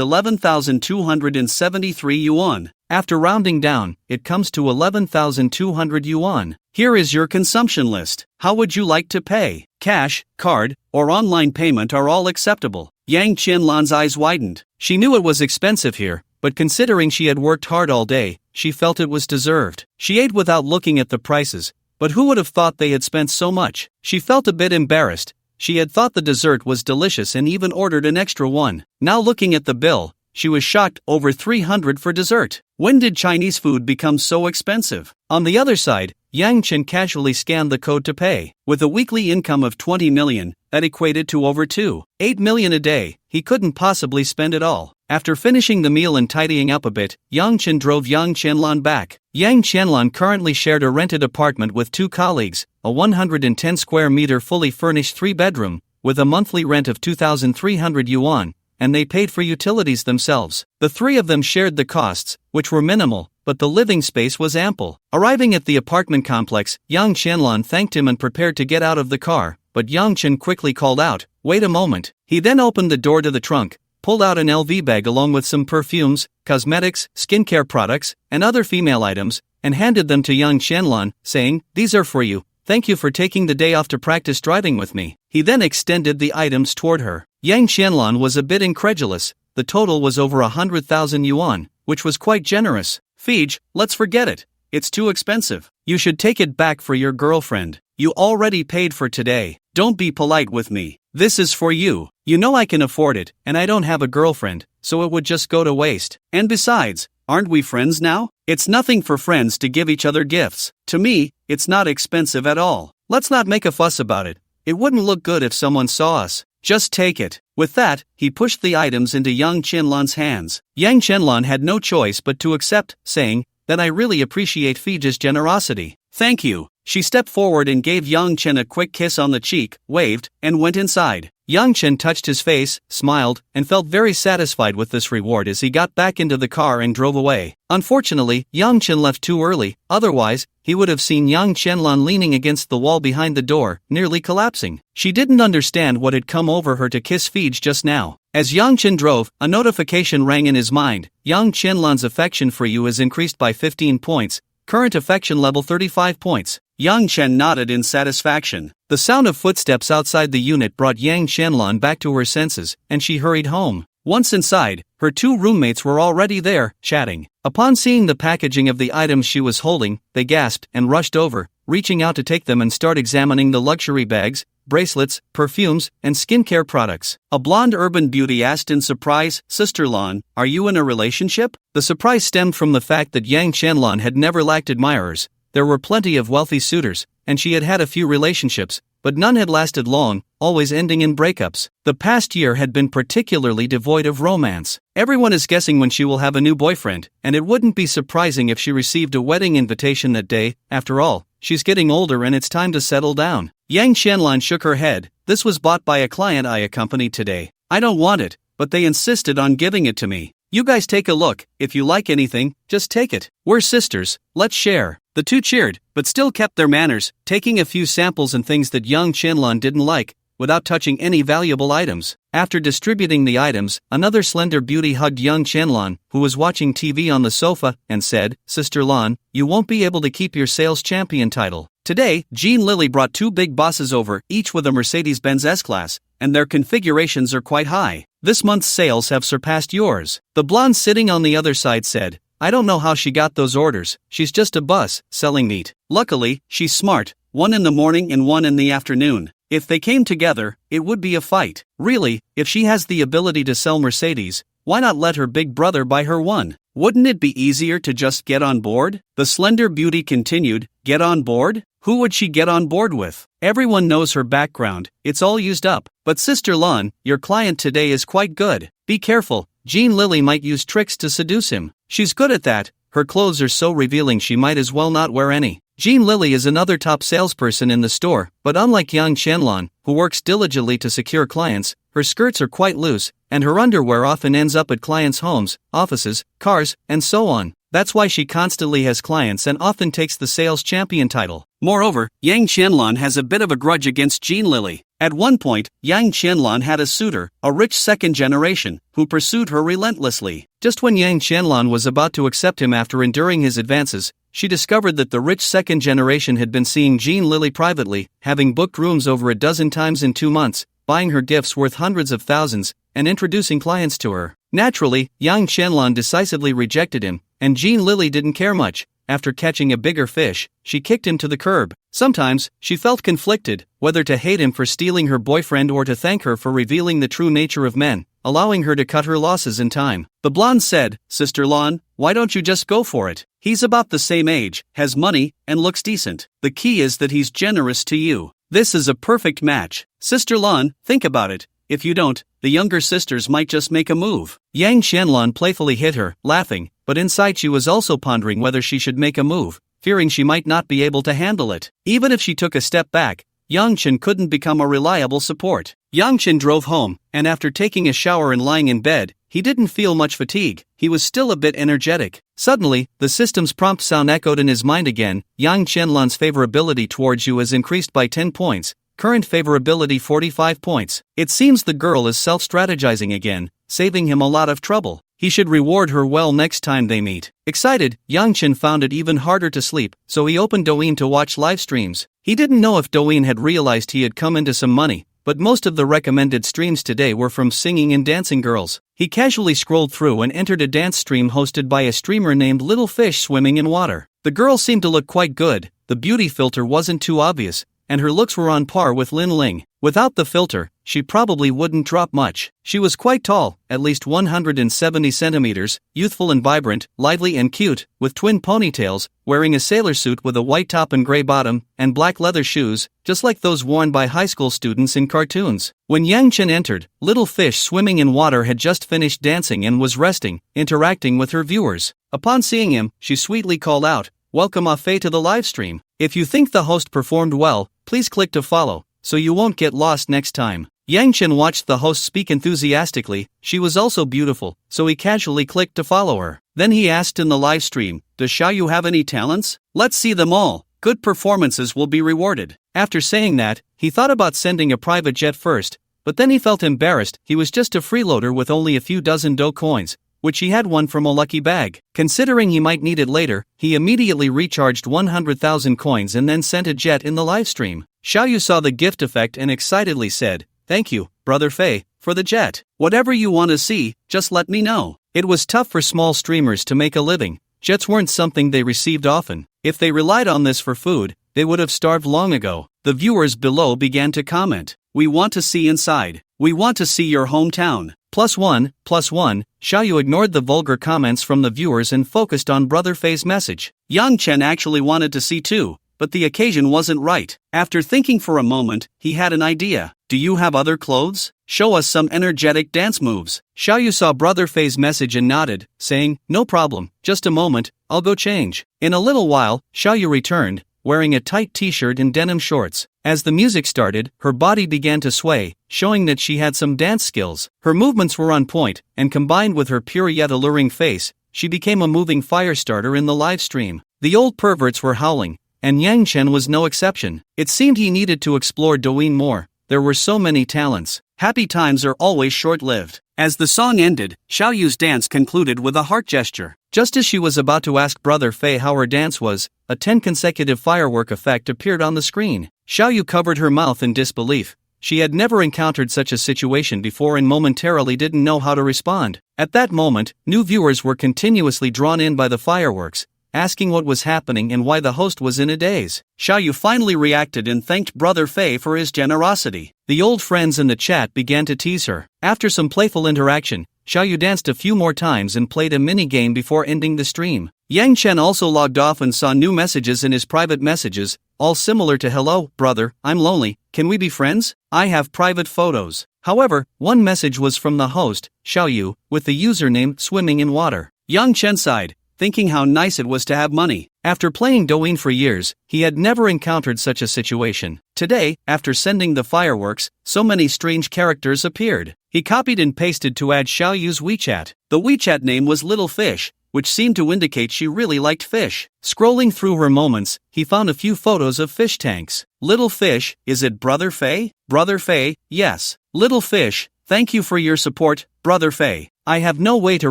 11,273 yuan. After rounding down, it comes to 11,200 yuan. Here is your consumption list. How would you like to pay? Cash, card, or online payment are all acceptable." Yang Qianlan's eyes widened. She knew it was expensive here, but considering she had worked hard all day, she felt it was deserved. She ate without looking at the prices, but who would have thought they had spent so much? She felt a bit embarrassed. She had thought the dessert was delicious and even ordered an extra one. Now looking at the bill, she was shocked. Over 300 for dessert. When did Chinese food become so expensive? On the other side, Yang Chen casually scanned the code to pay. With a weekly income of 20 million, that equated to over 2.8 million a day. He couldn't possibly spend it all. After finishing the meal and tidying up a bit, Yang Chen drove Yang Qianlan back. Yang Qianlan currently shared a rented apartment with 2 colleagues, a 110 square meter fully furnished 3-bedroom, with a monthly rent of 2,300 yuan, and they paid for utilities themselves. The 3 of them shared the costs, which were minimal, but the living space was ample. Arriving at the apartment complex, Yang Qianlan thanked him and prepared to get out of the car, but Yang Chen quickly called out, "Wait a moment." He then opened the door to the trunk, pulled out an LV bag along with some perfumes, cosmetics, skincare products, and other female items, and handed them to Yang Qianlan, saying, "These are for you. Thank you for taking the day off to practice driving with me." He then extended the items toward her. Yang Qianlan was a bit incredulous. The total was over 100,000 yuan, which was quite generous. "Fij, let's forget it. It's too expensive. You should take it back for your girlfriend. You already paid for today. Don't be polite with me. This is for you. You know I can afford it, and I don't have a girlfriend, so it would just go to waste. And besides, aren't we friends now? It's nothing for friends to give each other gifts. To me, it's not expensive at all. Let's not make a fuss about it. It wouldn't look good if someone saw us. Just take it." With that, he pushed the items into Yang Qianlon's hands. Yang Qianlon had no choice but to accept, saying, "That I really appreciate Fija's generosity. Thank you." She stepped forward and gave Yang Chen a quick kiss on the cheek, waved, and went inside. Yang Chen touched his face, smiled, and felt very satisfied with this reward as he got back into the car and drove away. Unfortunately, Yang Chen left too early, otherwise, he would have seen Yang Qianlon leaning against the wall behind the door, nearly collapsing. She didn't understand what had come over her to kiss Fij just now. As Yang Chen drove, a notification rang in his mind. Yang Qianlon's affection for you has increased by 15 points. Current affection level 35 points. Yang Chen nodded in satisfaction. The sound of footsteps outside the unit brought Yang Qianlon back to her senses, and she hurried home. Once inside, her two roommates were already there, chatting. Upon seeing the packaging of the items she was holding, they gasped and rushed over, reaching out to take them and start examining the luxury bags, bracelets, perfumes, and skincare products. A blonde urban beauty asked in surprise, "Sister Lon, are you in a relationship?" The surprise stemmed from the fact that Yang Qianlon had never lacked admirers. There were plenty of wealthy suitors, and she had had a few relationships, but none had lasted long, always ending in breakups. The past year had been particularly devoid of romance. Everyone is guessing when she will have a new boyfriend, and it wouldn't be surprising if she received a wedding invitation that day. After all, she's getting older and it's time to settle down. Yang Qianlon shook her head. "This was bought by a client I accompanied today. I don't want it, but they insisted on giving it to me. You guys take a look. If you like anything, just take it. We're sisters, let's share." The two cheered, but still kept their manners, taking a few samples and things that Yang Qianlon didn't like, without touching any valuable items. After distributing the items, another slender beauty hugged Yang Qianlon, who was watching TV on the sofa, and said, "Sister Lon, you won't be able to keep your sales champion title. Today, Jean Lily brought two big bosses over, each with a Mercedes-Benz S-Class, and their configurations are quite high. This month's sales have surpassed yours." The blonde sitting on the other side said, "I don't know how she got those orders. She's just a bus, selling meat. Luckily, she's smart, one in the morning and one in the afternoon. If they came together, it would be a fight. Really, if she has the ability to sell Mercedes, why not let her big brother buy her one? Wouldn't it be easier to just get on board?" The slender beauty continued, "Get on board? Who would she get on board with? Everyone knows her background, it's all used up. But Sister Lon, your client today is quite good. Be careful, Jean Lily might use tricks to seduce him. She's good at that. Her clothes are so revealing she might as well not wear any." Jean Lily is another top salesperson in the store, but unlike Yang Qianlon, who works diligently to secure clients, her skirts are quite loose, and her underwear often ends up at clients' homes, offices, cars, and so on. That's why she constantly has clients and often takes the sales champion title. Moreover, Yang Qianlon has a bit of a grudge against Jean Lily. At one point, Yang Qianlon had a suitor, a rich second generation, who pursued her relentlessly. Just when Yang Qianlon was about to accept him after enduring his advances, she discovered that the rich second generation had been seeing Jean Lily privately, having booked rooms over a dozen times in 2 months, buying her gifts worth hundreds of thousands, and introducing clients to her. Naturally, Yang Qianlon decisively rejected him, and Jean Lily didn't care much. After catching a bigger fish, she kicked him to the curb. Sometimes, she felt conflicted, whether to hate him for stealing her boyfriend or to thank her for revealing the true nature of men, allowing her to cut her losses in time. The blonde said, "Sister Lon, why don't you just go for it? He's about the same age, has money, and looks decent. The key is that he's generous to you. This is a perfect match. Sister Lon, think about it. If you don't, the younger sisters might just make a move." Yang Qianlon playfully hit her, laughing, but inside she was also pondering whether she should make a move, fearing she might not be able to handle it. Even if she took a step back, Yang Chen couldn't become a reliable support. Yang Chen drove home, and after taking a shower and lying in bed, he didn't feel much fatigue. He was still a bit energetic. Suddenly, the system's prompt sound echoed in his mind again. "Yang Qianlon's favorability towards you has increased by 10 points. Current favorability 45 points. It seems the girl is self-strategizing again, saving him a lot of trouble. He should reward her well next time they meet." Excited, Yang Chen found it even harder to sleep, so he opened Douyin to watch live streams. He didn't know if Douyin had realized he had come into some money, but most of the recommended streams today were from singing and dancing girls. He casually scrolled through and entered a dance stream hosted by a streamer named Little Fish Swimming in Water. The girl seemed to look quite good, the beauty filter wasn't too obvious, and her looks were on par with Lin Ling. Without the filter, she probably wouldn't drop much. She was quite tall, at least 170 centimeters, youthful and vibrant, lively and cute, with twin ponytails, wearing a sailor suit with a white top and gray bottom, and black leather shoes, just like those worn by high school students in cartoons. When Yang Chen entered, Little Fish swimming in water had just finished dancing and was resting, interacting with her viewers. Upon seeing him, she sweetly called out, "Welcome Afe to the livestream. If you think the host performed well, please click to follow, so you won't get lost next time." Yang Chen watched the host speak enthusiastically. She was also beautiful, so he casually clicked to follow her. Then he asked in the live stream, "Does Xiaoyu have any talents? Let's see them all. Good performances will be rewarded." After saying that, he thought about sending a private jet first, but then he felt embarrassed. He was just a freeloader with only a few dozen dough coins, which he had won from a lucky bag. Considering he might need it later, he immediately recharged 100,000 coins and then sent a jet in the livestream. Xiaoyu saw the gift effect and excitedly said, "Thank you, Brother Fei, for the jet. Whatever you want to see, just let me know." It was tough for small streamers to make a living. Jets weren't something they received often. If they relied on this for food, they would have starved long ago. The viewers below began to comment, "We want to see inside. We want to see your hometown. +1, +1, Xiaoyu ignored the vulgar comments from the viewers and focused on Brother Fei's message. Yang Chen actually wanted to see too, but the occasion wasn't right. After thinking for a moment, he had an idea. "Do you have other clothes? Show us some energetic dance moves." Xiaoyu saw Brother Fei's message and nodded, saying, "No problem, just a moment, I'll go change." In a little while, Xiaoyu returned, wearing a tight t-shirt and denim shorts. As the music started, her body began to sway, showing that she had some dance skills. Her movements were on point, and combined with her pure yet alluring face, she became a moving fire starter in the live stream. The old perverts were howling, and Yang Chen was no exception. It seemed he needed to explore Douyin more. There were so many talents. Happy times are always short-lived. As the song ended, Xiaoyu's dance concluded with a heart gesture. Just as she was about to ask Brother Fei how her dance was, a 10 consecutive firework effect appeared on the screen. Xiaoyu covered her mouth in disbelief. She had never encountered such a situation before and momentarily didn't know how to respond. At that moment, new viewers were continuously drawn in by the fireworks, asking what was happening and why the host was in a daze. Xiaoyu finally reacted and thanked Brother Fei for his generosity. The old friends in the chat began to tease her. After some playful interaction, Xiaoyu danced a few more times and played a mini-game before ending the stream. Yang Chen also logged off and saw new messages in his private messages, all similar to "Hello, brother, I'm lonely, can we be friends? I have private photos." However, one message was from the host, Xiaoyu, with the username "Swimming in Water." Yang Chen sighed, thinking how nice it was to have money. After playing Douyin for years, he had never encountered such a situation. Today, after sending the fireworks, so many strange characters appeared. He copied and pasted to add Xiaoyu's WeChat. The WeChat name was Little Fish, which seemed to indicate she really liked fish. Scrolling through her moments, he found a few photos of fish tanks. "Little Fish, is it Brother Fei? Brother Fei, yes. Little Fish, thank you for your support, Brother Fei. I have no way to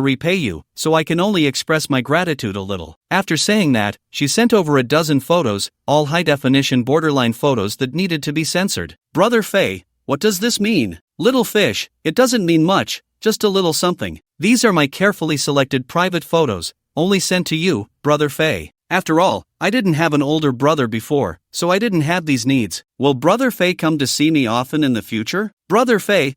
repay you, so I can only express my gratitude a little." After saying that, she sent over a dozen photos, all high-definition borderline photos that needed to be censored. "Brother Fei, what does this mean? Little Fish, it doesn't mean much, just a little something. These are my carefully selected private photos, only sent to you, Brother Fei. After all, I didn't have an older brother before, so I didn't have these needs. Will Brother Fei come to see me often in the future? Brother Fei,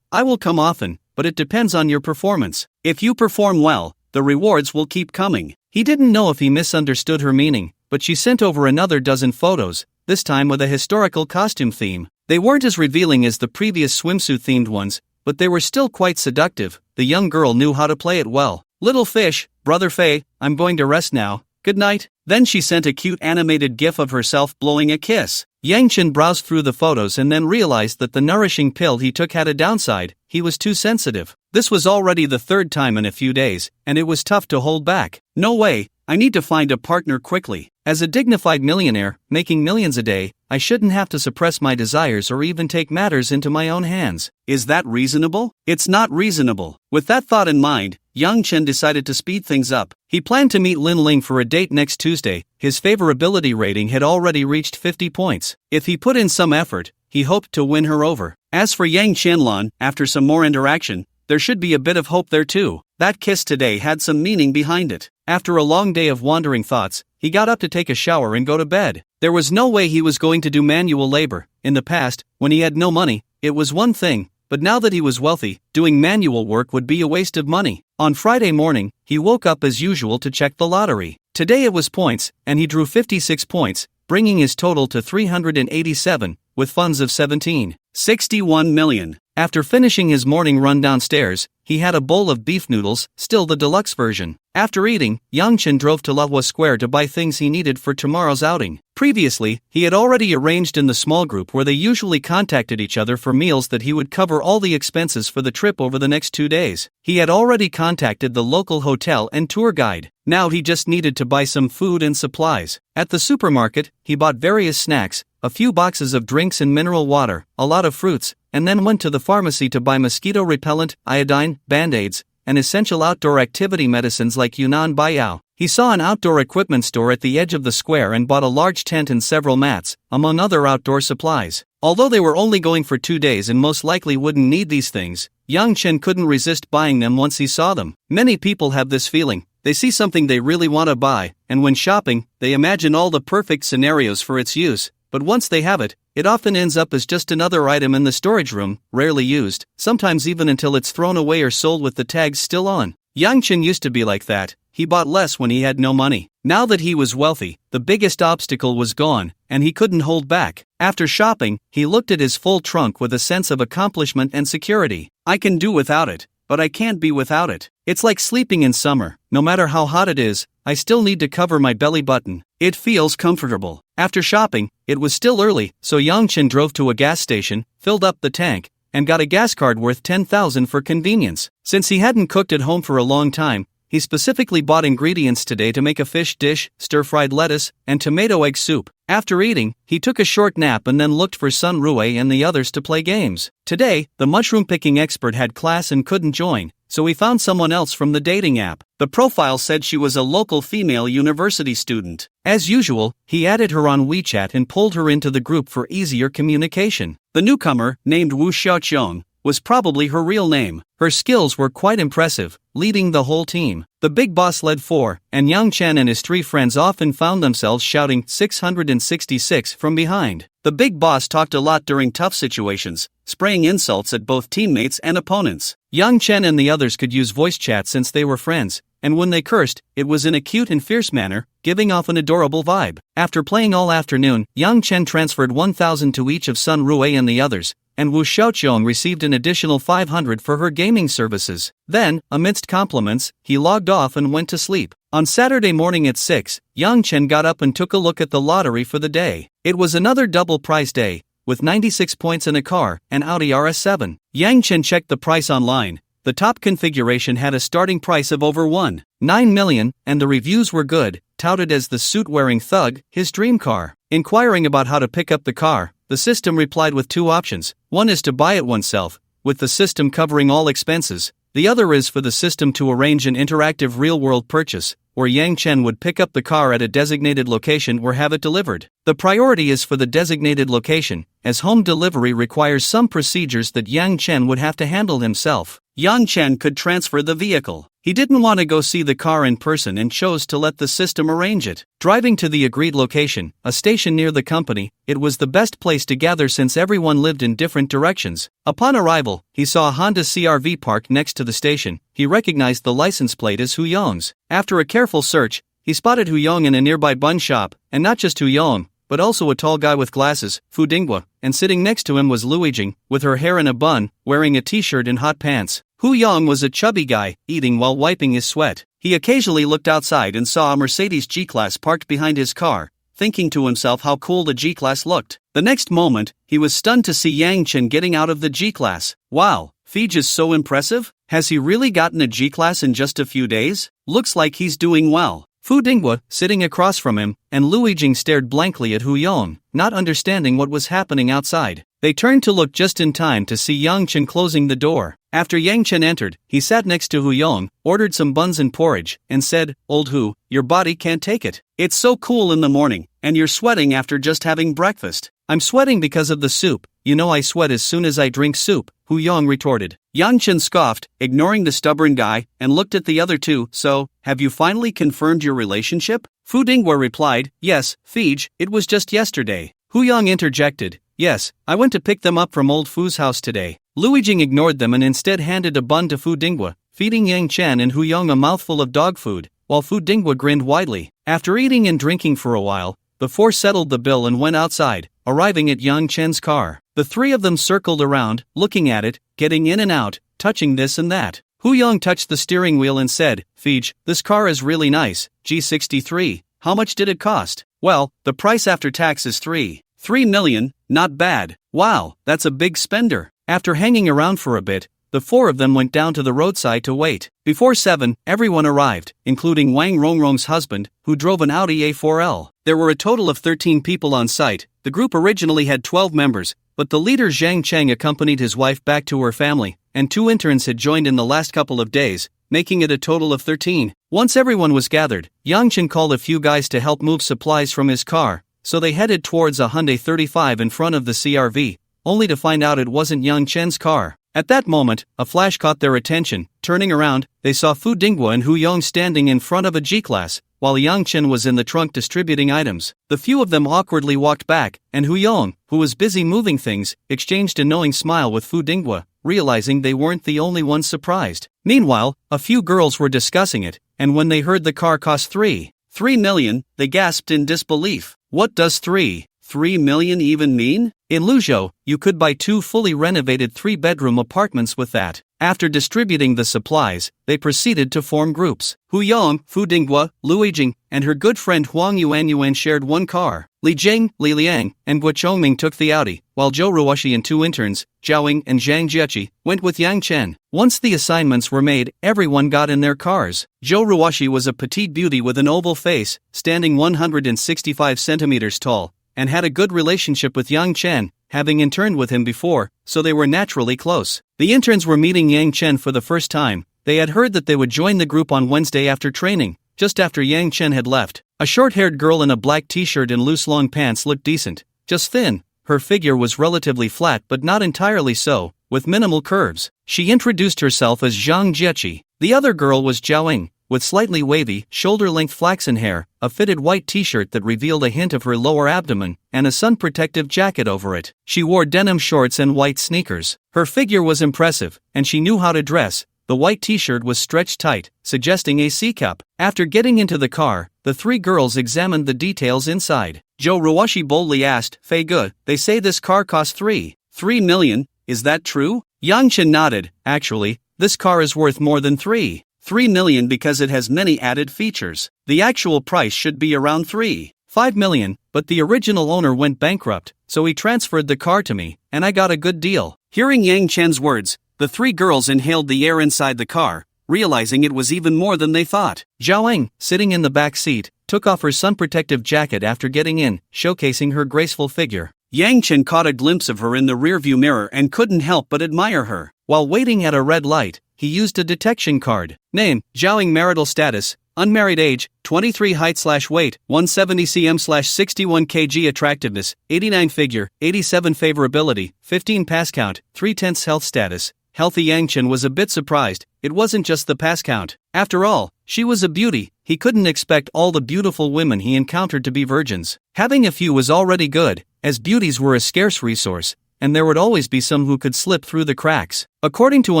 I will come often, but it depends on your performance. If you perform well, the rewards will keep coming." He didn't know if he misunderstood her meaning, but she sent over another dozen photos, this time with a historical costume theme. They weren't as revealing as the previous swimsuit-themed ones, but they were still quite seductive. The young girl knew how to play it well. "Little Fish, Brother Fei, I'm going to rest now. Good night." Then she sent a cute animated gif of herself blowing a kiss. Yang Chen browsed through the photos and then realized that the nourishing pill he took had a downside. He was too sensitive. This was already the third time in a few days, and it was tough to hold back. "No way, I need to find a partner quickly. As a dignified millionaire, making millions a day, I shouldn't have to suppress my desires or even take matters into my own hands. Is that reasonable? It's not reasonable." With that thought in mind, Yang Chen decided to speed things up. He planned to meet Lin Ling for a date next Tuesday. His favorability rating had already reached 50 points. If he put in some effort, he hoped to win her over. As for Yang Qianlan, after some more interaction, there should be a bit of hope there too. That kiss today had some meaning behind it. After a long day of wandering thoughts, he got up to take a shower and go to bed. There was no way he was going to do manual labor. In the past, when he had no money, it was one thing, but now that he was wealthy, doing manual work would be a waste of money. On Friday morning, he woke up as usual to check the lottery. Today it was points, and he drew 56 points, bringing his total to 387, with funds of 17.61 million. After finishing his morning run downstairs, he had a bowl of beef noodles, still the deluxe version. After eating, Yang Chen drove to Lahua Square to buy things he needed for tomorrow's outing. Previously, he had already arranged in the small group where they usually contacted each other for meals that he would cover all the expenses for the trip over the next 2 days. He had already contacted the local hotel and tour guide. Now he just needed to buy some food and supplies. At the supermarket, he bought various snacks, a few boxes of drinks and mineral water, a lot of fruits, and then went to the pharmacy to buy mosquito repellent, iodine, band-aids, and essential outdoor activity medicines like Yunnan Baiyao. He saw an outdoor equipment store at the edge of the square and bought a large tent and several mats, among other outdoor supplies. Although they were only going for 2 days and most likely wouldn't need these things, Yang Chen couldn't resist buying them once he saw them. Many people have this feeling. They see something they really want to buy, and when shopping, they imagine all the perfect scenarios for its use. But once they have it, it often ends up as just another item in the storage room, rarely used, sometimes even until it's thrown away or sold with the tags still on. Yang Chen used to be like that. He bought less when he had no money. Now that he was wealthy, the biggest obstacle was gone, and he couldn't hold back. After shopping, he looked at his full trunk with a sense of accomplishment and security. I can do without it, but I can't be without it. It's like sleeping in summer. No matter how hot it is, I still need to cover my belly button. It feels comfortable. After shopping, it was still early, so Yang Chen drove to a gas station, filled up the tank, and got a gas card worth 10,000 for convenience. Since he hadn't cooked at home for a long time, he specifically bought ingredients today to make a fish dish, stir-fried lettuce, and tomato egg soup. After eating, he took a short nap and then looked for Sun Rue and the others to play games. Today, the mushroom-picking expert had class and couldn't join, so he found someone else from the dating app. The profile said she was a local female university student. As usual, he added her on WeChat and pulled her into the group for easier communication. The newcomer, named Wu Xiaoqiong, was probably her real name. Her skills were quite impressive, leading the whole team. The big boss led 4, and Yang Chen and his 3 friends often found themselves shouting 666 from behind. The big boss talked a lot during tough situations, spraying insults at both teammates and opponents. Yang Chen and the others could use voice chat since they were friends, and when they cursed, it was in a cute and fierce manner, giving off an adorable vibe. After playing all afternoon, Yang Chen transferred 1,000 to each of Sun Rue and the others, and Wu Xiaoqiong received an additional 500 for her gaming services. Then, amidst compliments, he logged off and went to sleep. On Saturday morning at 6, Yang Chen got up and took a look at the lottery for the day. It was another double prize day, with 96 points in a car, an Audi RS7. Yang Chen checked the price online. The top configuration had a starting price of over 1.9 million, and the reviews were good, touted as the suit-wearing thug, his dream car. Inquiring about how to pick up the car, the system replied with 2 options. One is to buy it oneself, with the system covering all expenses. The other is for the system to arrange an interactive real-world purchase, where Yang Chen would pick up the car at a designated location or have it delivered. The priority is for the designated location, as home delivery requires some procedures that Yang Chen would have to handle himself. Yang Chen could transfer the vehicle. He didn't want to go see the car in person and chose to let the system arrange it. Driving to the agreed location, a station near the company, it was the best place to gather since everyone lived in different directions. Upon arrival, he saw a Honda CR-V parked next to the station. He recognized the license plate as Hu Yong's. After a careful search, he spotted Hu Yong in a nearby bun shop, and not just Hu Yong, but also a tall guy with glasses, Fu Dingwa, and sitting next to him was Lu Yijing, with her hair in a bun, wearing a t-shirt and hot pants. Hu Yong was a chubby guy, eating while wiping his sweat. He occasionally looked outside and saw a Mercedes G-Class parked behind his car, thinking to himself how cool the G-Class looked. The next moment, he was stunned to see Yang Chen getting out of the G-Class. Wow, Fij is so impressive? Has he really gotten a G-Class in just a few days? Looks like he's doing well. Fu Dingwa, sitting across from him, and Lu Yijing stared blankly at Hu Yong, not understanding what was happening outside. They turned to look just in time to see Yang Chen closing the door. After Yang Chen entered, he sat next to Hu Yong, ordered some buns and porridge, and said, "Old Hu, your body can't take it. It's so cool in the morning, and you're sweating after just having breakfast. I'm sweating because of the soup. You know I sweat as soon as I drink soup, Hu Yong retorted. Yang Chen scoffed, ignoring the stubborn guy, and looked at the other two. So, have you finally confirmed your relationship? Fu Dinghua replied, yes, Fij, it was just yesterday. Hu Yong interjected, yes, I went to pick them up from old Fu's house today. Lui Jing ignored them and instead handed a bun to Fu Dinghua, feeding Yang Chen and Hu Yong a mouthful of dog food, while Fu Dinghua grinned widely. After eating and drinking for a while, the four settled the bill and went outside, arriving at Yang Chen's car. The three of them circled around, looking at it, getting in and out, touching this and that. Hu Yong touched the steering wheel and said, Fij, this car is really nice. G63, how much did it cost? Well, the price after tax is 3 million, not bad. Wow, that's a big spender. After hanging around for a bit, the four of them went down to the roadside to wait. Before 7, everyone arrived, including Wang Rongrong's husband, who drove an Audi A4L. There were a total of 13 people on site. The group originally had 12 members, but the leader Zhang Cheng accompanied his wife back to her family, and 2 interns had joined in the last couple of days, making it a total of 13. Once everyone was gathered, Yang Chen called a few guys to help move supplies from his car, so they headed towards a Hyundai 35 in front of the CRV, only to find out it wasn't Yang Chen's car. At that moment, a flash caught their attention. Turning around, they saw Fu Dinghua and Hu Yong standing in front of a G-Class, while Yang Chen was in the trunk distributing items. The few of them awkwardly walked back, and Hu Yong, who was busy moving things, exchanged a knowing smile with Fu Dinghua, realizing they weren't the only ones surprised. Meanwhile, a few girls were discussing it, and when they heard the car cost 3 million, they gasped in disbelief. What does 3 million even mean? In Luzhou, you could buy 2 fully renovated 3-bedroom apartments with that. After distributing the supplies, they proceeded to form groups. Hu Yong, Fu Dinghua, Lui Jing, and her good friend Huang Yuan shared one car. Li Jing, Li Liang, and Guo Chongming took the Audi, while Zhou Ruoshi and 2 interns, Zhao Ying and Zhang Jieqi, went with Yang Chen. Once the assignments were made, everyone got in their cars. Zhou Ruoshi was a petite beauty with an oval face, standing 165 centimeters tall, and had a good relationship with Yang Chen, having interned with him before, so they were naturally close. The interns were meeting Yang Chen for the first time. They had heard that they would join the group on Wednesday after training, just after Yang Chen had left. A short-haired girl in a black t-shirt and loose long pants looked decent, just thin. Her figure was relatively flat but not entirely so, with minimal curves. She introduced herself as Zhang Jieqi. The other girl was Zhao Ying, with slightly wavy, shoulder-length flaxen hair, a fitted white t-shirt that revealed a hint of her lower abdomen, and a sun-protective jacket over it. She wore denim shorts and white sneakers. Her figure was impressive, and she knew how to dress. The white t-shirt was stretched tight, suggesting a C-cup. After getting into the car, the 3 girls examined the details inside. Zhou Ruoshi boldly asked, Fei Ge, they say this car costs 3 million, is that true? Yang Chen nodded. Actually, this car is worth more than 3 million because it has many added features. The actual price should be around 5 million, but the original owner went bankrupt, so he transferred the car to me, and I got a good deal. Hearing Yang Chen's words, the 3 girls inhaled the air inside the car, realizing it was even more than they thought. Zhao Ying, sitting in the back seat, took off her sun-protective jacket after getting in, showcasing her graceful figure. Yang Chen caught a glimpse of her in the rearview mirror and couldn't help but admire her. While waiting at a red light, he used a detection card. Name, Zhao Ying. Marital status, unmarried. Age, 23. Height/weight, 170 cm/61 kg. Attractiveness, 89. Figure, 87. Favorability, 15. Pass count, 3/10. Health status, healthy. Yang Chen was a bit surprised. It wasn't just the pass count. After all, she was a beauty. He couldn't expect all the beautiful women he encountered to be virgins. Having a few was already good, as beauties were a scarce resource, and there would always be some who could slip through the cracks. According to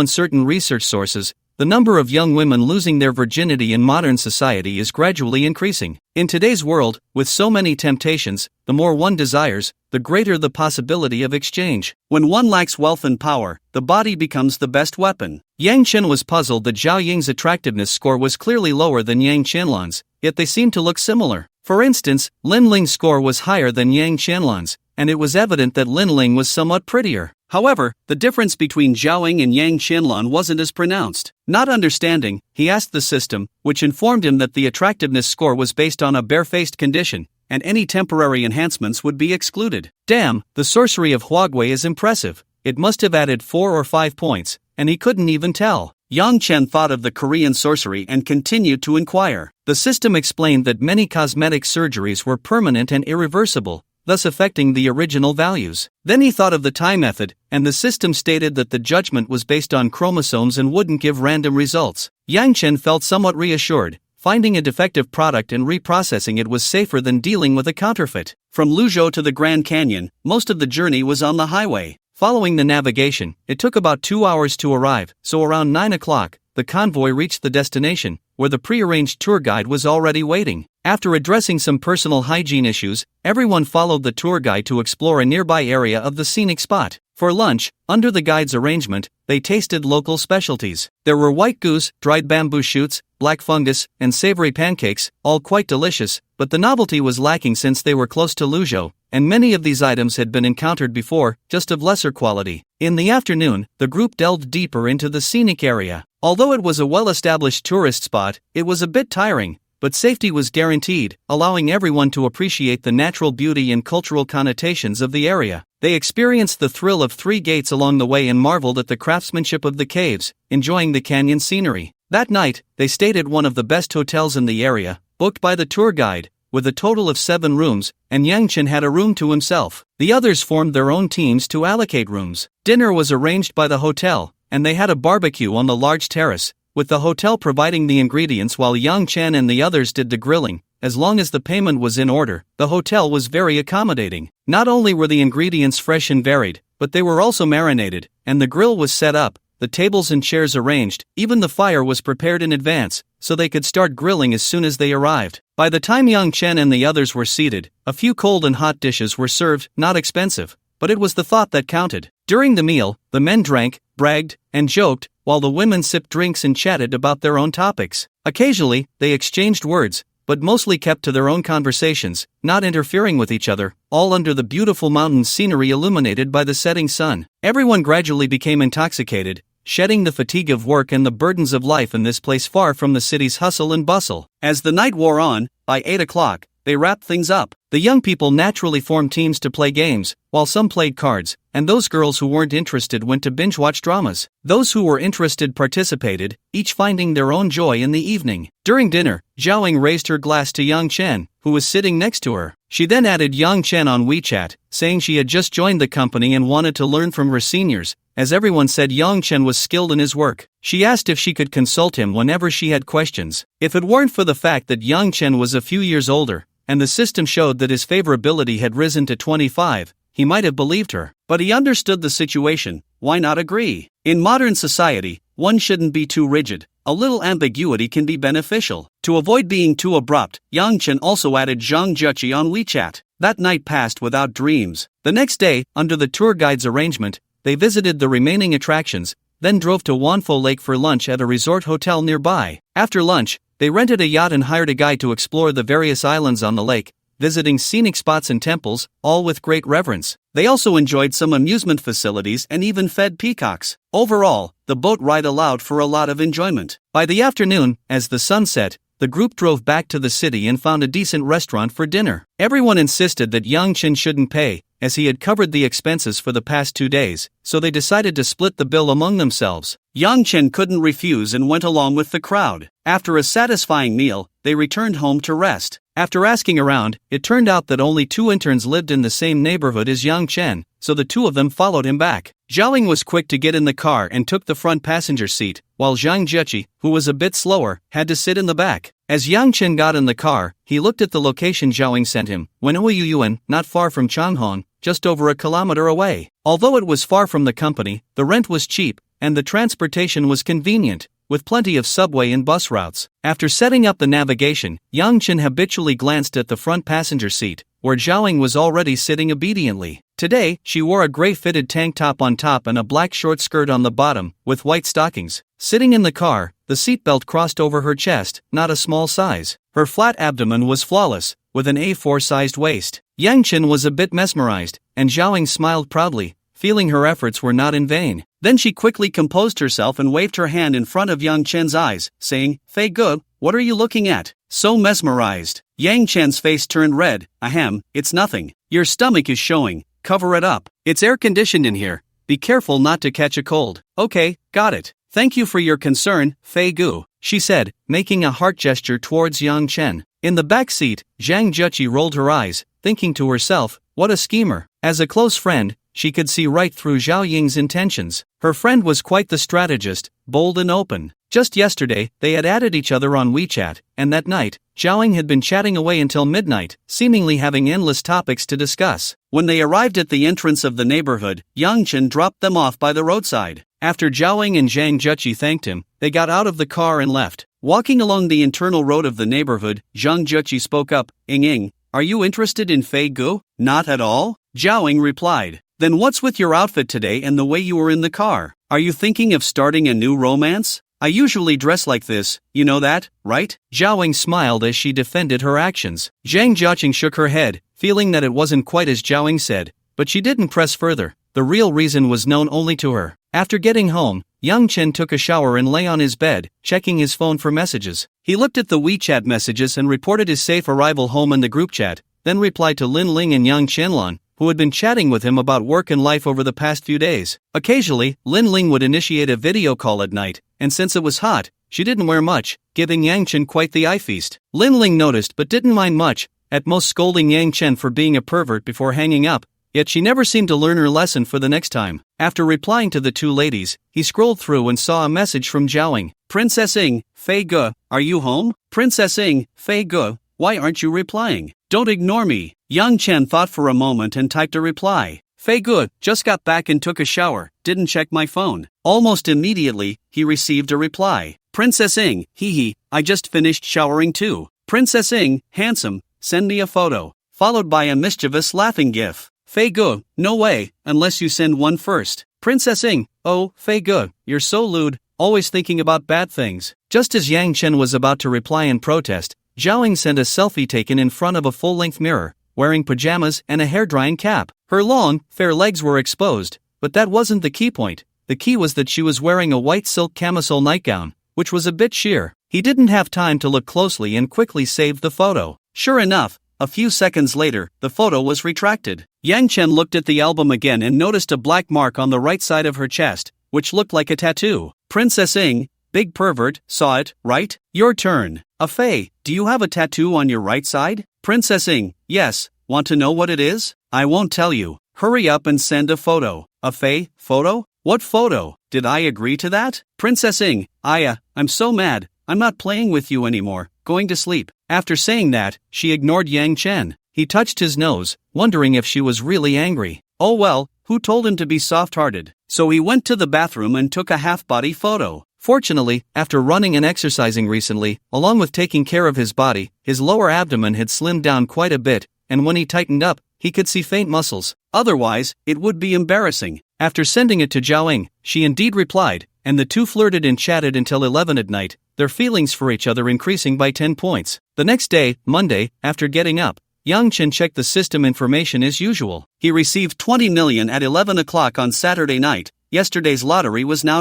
uncertain research sources, the number of young women losing their virginity in modern society is gradually increasing. In today's world, with so many temptations, the more one desires, the greater the possibility of exchange. When one lacks wealth and power, the body becomes the best weapon. Yang Chen was puzzled that Zhao Ying's attractiveness score was clearly lower than Yang Qianlan's, yet they seemed to look similar. For instance, Lin Ling's score was higher than Yang Qianlan's, and it was evident that Lin Ling was somewhat prettier. However, the difference between Zhao Ying and Yang Qianlan wasn't as pronounced. Not understanding, he asked the system, which informed him that the attractiveness score was based on a barefaced condition, and any temporary enhancements would be excluded. Damn, the sorcery of Huagui is impressive. It must have added 4 or 5 points, and he couldn't even tell. Yang Chen thought of the Korean sorcery and continued to inquire. The system explained that many cosmetic surgeries were permanent and irreversible, thus affecting the original values. Then he thought of the time method, and the system stated that the judgment was based on chromosomes and wouldn't give random results. Yang Chen felt somewhat reassured. Finding a defective product and reprocessing it was safer than dealing with a counterfeit. From Luzhou to the Grand Canyon, most of the journey was on the highway. Following the navigation, it took about 2 hours to arrive, so around 9 o'clock, the convoy reached the destination, where the prearranged tour guide was already waiting. After addressing some personal hygiene issues, everyone followed the tour guide to explore a nearby area of the scenic spot. For lunch, under the guide's arrangement, they tasted local specialties. There were white goose, dried bamboo shoots, black fungus, and savory pancakes, all quite delicious, but the novelty was lacking since they were close to Luzhou, and many of these items had been encountered before, just of lesser quality. In the afternoon, the group delved deeper into the scenic area. Although it was a well-established tourist spot, it was a bit tiring, but safety was guaranteed, allowing everyone to appreciate the natural beauty and cultural connotations of the area. They experienced the thrill of 3 gates along the way and marveled at the craftsmanship of the caves, enjoying the canyon scenery. That night, they stayed at one of the best hotels in the area, booked by the tour guide, with a total of 7 rooms, and Yang Chen had a room to himself. The others formed their own teams to allocate rooms. Dinner was arranged by the hotel, and they had a barbecue on the large terrace, with the hotel providing the ingredients while Yang Chen and the others did the grilling. As long as the payment was in order, the hotel was very accommodating. Not only were the ingredients fresh and varied, but they were also marinated, and the grill was set up, the tables and chairs arranged, even the fire was prepared in advance, so they could start grilling as soon as they arrived. By the time Yang Chen and the others were seated, a few cold and hot dishes were served, not expensive, but it was the thought that counted. During the meal, the men drank, bragged, and joked, while the women sipped drinks and chatted about their own topics. Occasionally, they exchanged words, but mostly kept to their own conversations, not interfering with each other, all under the beautiful mountain scenery illuminated by the setting sun. Everyone gradually became intoxicated, shedding the fatigue of work and the burdens of life in this place far from the city's hustle and bustle. As the night wore on, by 8 o'clock, they wrapped things up. The young people naturally formed teams to play games, while some played cards, and those girls who weren't interested went to binge-watch dramas. Those who were interested participated, each finding their own joy in the evening. During dinner, Zhaoing raised her glass to Yang Chen, who was sitting next to her. She then added Yang Chen on WeChat, saying she had just joined the company and wanted to learn from her seniors, as everyone said Yang Chen was skilled in his work. She asked if she could consult him whenever she had questions. If it weren't for the fact that Yang Chen was a few years older, and the system showed that his favorability had risen to 25, he might have believed her. But he understood the situation. Why not agree? In modern society, one shouldn't be too rigid. A little ambiguity can be beneficial. To avoid being too abrupt, Yang Chen also added Zhang Juqi on WeChat. That night passed without dreams. The next day, under the tour guide's arrangement, they visited the remaining attractions, then drove to Wanfo Lake for lunch at a resort hotel nearby. After lunch, they rented a yacht and hired a guide to explore the various islands on the lake, visiting scenic spots and temples, all with great reverence. They also enjoyed some amusement facilities and even fed peacocks. Overall, the boat ride allowed for a lot of enjoyment. By the afternoon, as the sun set, the group drove back to the city and found a decent restaurant for dinner. Everyone insisted that Yang Chen shouldn't pay, as he had covered the expenses for the past 2 days, so they decided to split the bill among themselves. Yang Chen couldn't refuse and went along with the crowd. After a satisfying meal, they returned home to rest. After asking around, it turned out that only 2 interns lived in the same neighborhood as Yang Chen, so the 2 of them followed him back. Zhaoing was quick to get in the car and took the front passenger seat, while Zhang Juqi, who was a bit slower, had to sit in the back. As Yang Chen got in the car, he looked at the location Zhaoing sent him, Wenhuiyuan, not far from Changhong, just over a kilometer away. Although it was far from the company, the rent was cheap, and the transportation was convenient, with plenty of subway and bus routes. After setting up the navigation, Yang Chen habitually glanced at the front passenger seat, where Zhaoing was already sitting obediently. Today, she wore a gray-fitted tank top on top and a black short skirt on the bottom, with white stockings. Sitting in the car, the seatbelt crossed over her chest, not a small size. Her flat abdomen was flawless, with an A4-sized waist. Yang Chen was a bit mesmerized, and Zhaoing smiled proudly, feeling her efforts were not in vain. Then she quickly composed herself and waved her hand in front of Yang Chen's eyes, saying, "Fei Ge, what are you looking at? So mesmerized." Yang Chen's face turned red. "Ahem, it's nothing. Your stomach is showing. Cover it up. It's air-conditioned in here. Be careful not to catch a cold." "Okay, got it. Thank you for your concern, Fei Ge," she said, making a heart gesture towards Yang Chen. In the back seat, Zhang Juqi rolled her eyes, thinking to herself, what a schemer. As a close friend, she could see right through Zhao Ying's intentions. Her friend was quite the strategist, bold and open. Just yesterday, they had added each other on WeChat, and that night, Zhao Ying had been chatting away until midnight, seemingly having endless topics to discuss. When they arrived at the entrance of the neighborhood, Yang Chen dropped them off by the roadside. After Zhao Ying and Zhang Juqi thanked him, they got out of the car and left. Walking along the internal road of the neighborhood, Zhang Juqi spoke up, Ying, are you interested in Fei Gu? Not at all, Zhao Ying replied. Then what's with your outfit today and the way you were in the car? Are you thinking of starting a new romance? I usually dress like this, you know that, right? Zhao Ying smiled as she defended her actions. Zhang Juqi shook her head, feeling that it wasn't quite as Zhao Ying said, but she didn't press further. The real reason was known only to her. After getting home, Yang Chen took a shower and lay on his bed, checking his phone for messages. He looked at the WeChat messages and reported his safe arrival home in the group chat, then replied to Lin Ling and Yang Qianlan, who had been chatting with him about work and life over the past few days. Occasionally, Lin Ling would initiate a video call at night, and since it was hot, she didn't wear much, giving Yang Chen quite the eye feast. Lin Ling noticed but didn't mind much, at most scolding Yang Chen for being a pervert before hanging up, yet she never seemed to learn her lesson for the next time. After replying to the two ladies, he scrolled through and saw a message from Zhao Ying. Princess Ying, Fei Gu, are you home? Princess Ying, Fei Gu, why aren't you replying? Don't ignore me. Yang Chen thought for a moment and typed a reply. Fei Gu, just got back and took a shower, didn't check my phone. Almost immediately, he received a reply. Princess Ying, hee, I just finished showering too. Princess Ying, handsome, send me a photo. Followed by a mischievous laughing gif. Fei Gu, no way, unless you send one first. Princess Ying, oh, Fei Gu, you're so lewd, always thinking about bad things. Just as Yang Chen was about to reply in protest, Zhao Ying sent a selfie taken in front of a full-length mirror, wearing pajamas and a hair-drying cap. Her long, fair legs were exposed, but that wasn't the key point. The key was that she was wearing a white silk camisole nightgown, which was a bit sheer. He didn't have time to look closely and quickly saved the photo. Sure enough, a few seconds later, the photo was retracted. Yang Chen looked at the album again and noticed a black mark on the right side of her chest, which looked like a tattoo. Princess Ying, big pervert, saw it, right? Your turn. Fei, do you have a tattoo on your right side? Princess Ying, yes, want to know what it is? I won't tell you. Hurry up and send a photo. Fei, photo? What photo? Did I agree to that? Princess Ying, I'm so mad, I'm not playing with you anymore, going to sleep. After saying that, she ignored Yang Chen. He touched his nose, wondering if she was really angry. Oh well, who told him to be soft-hearted? So he went to the bathroom and took a half-body photo. Fortunately, after running and exercising recently, along with taking care of his body, his lower abdomen had slimmed down quite a bit, and when he tightened up, he could see faint muscles. Otherwise, it would be embarrassing. After sending it to Zhao Ying, she indeed replied, and the two flirted and chatted until 11 at night, their feelings for each other increasing by 10 points. The next day, Monday, after getting up, Yang Chen checked the system information as usual. He received 20 million at 11 o'clock on Saturday night. Yesterday's lottery was now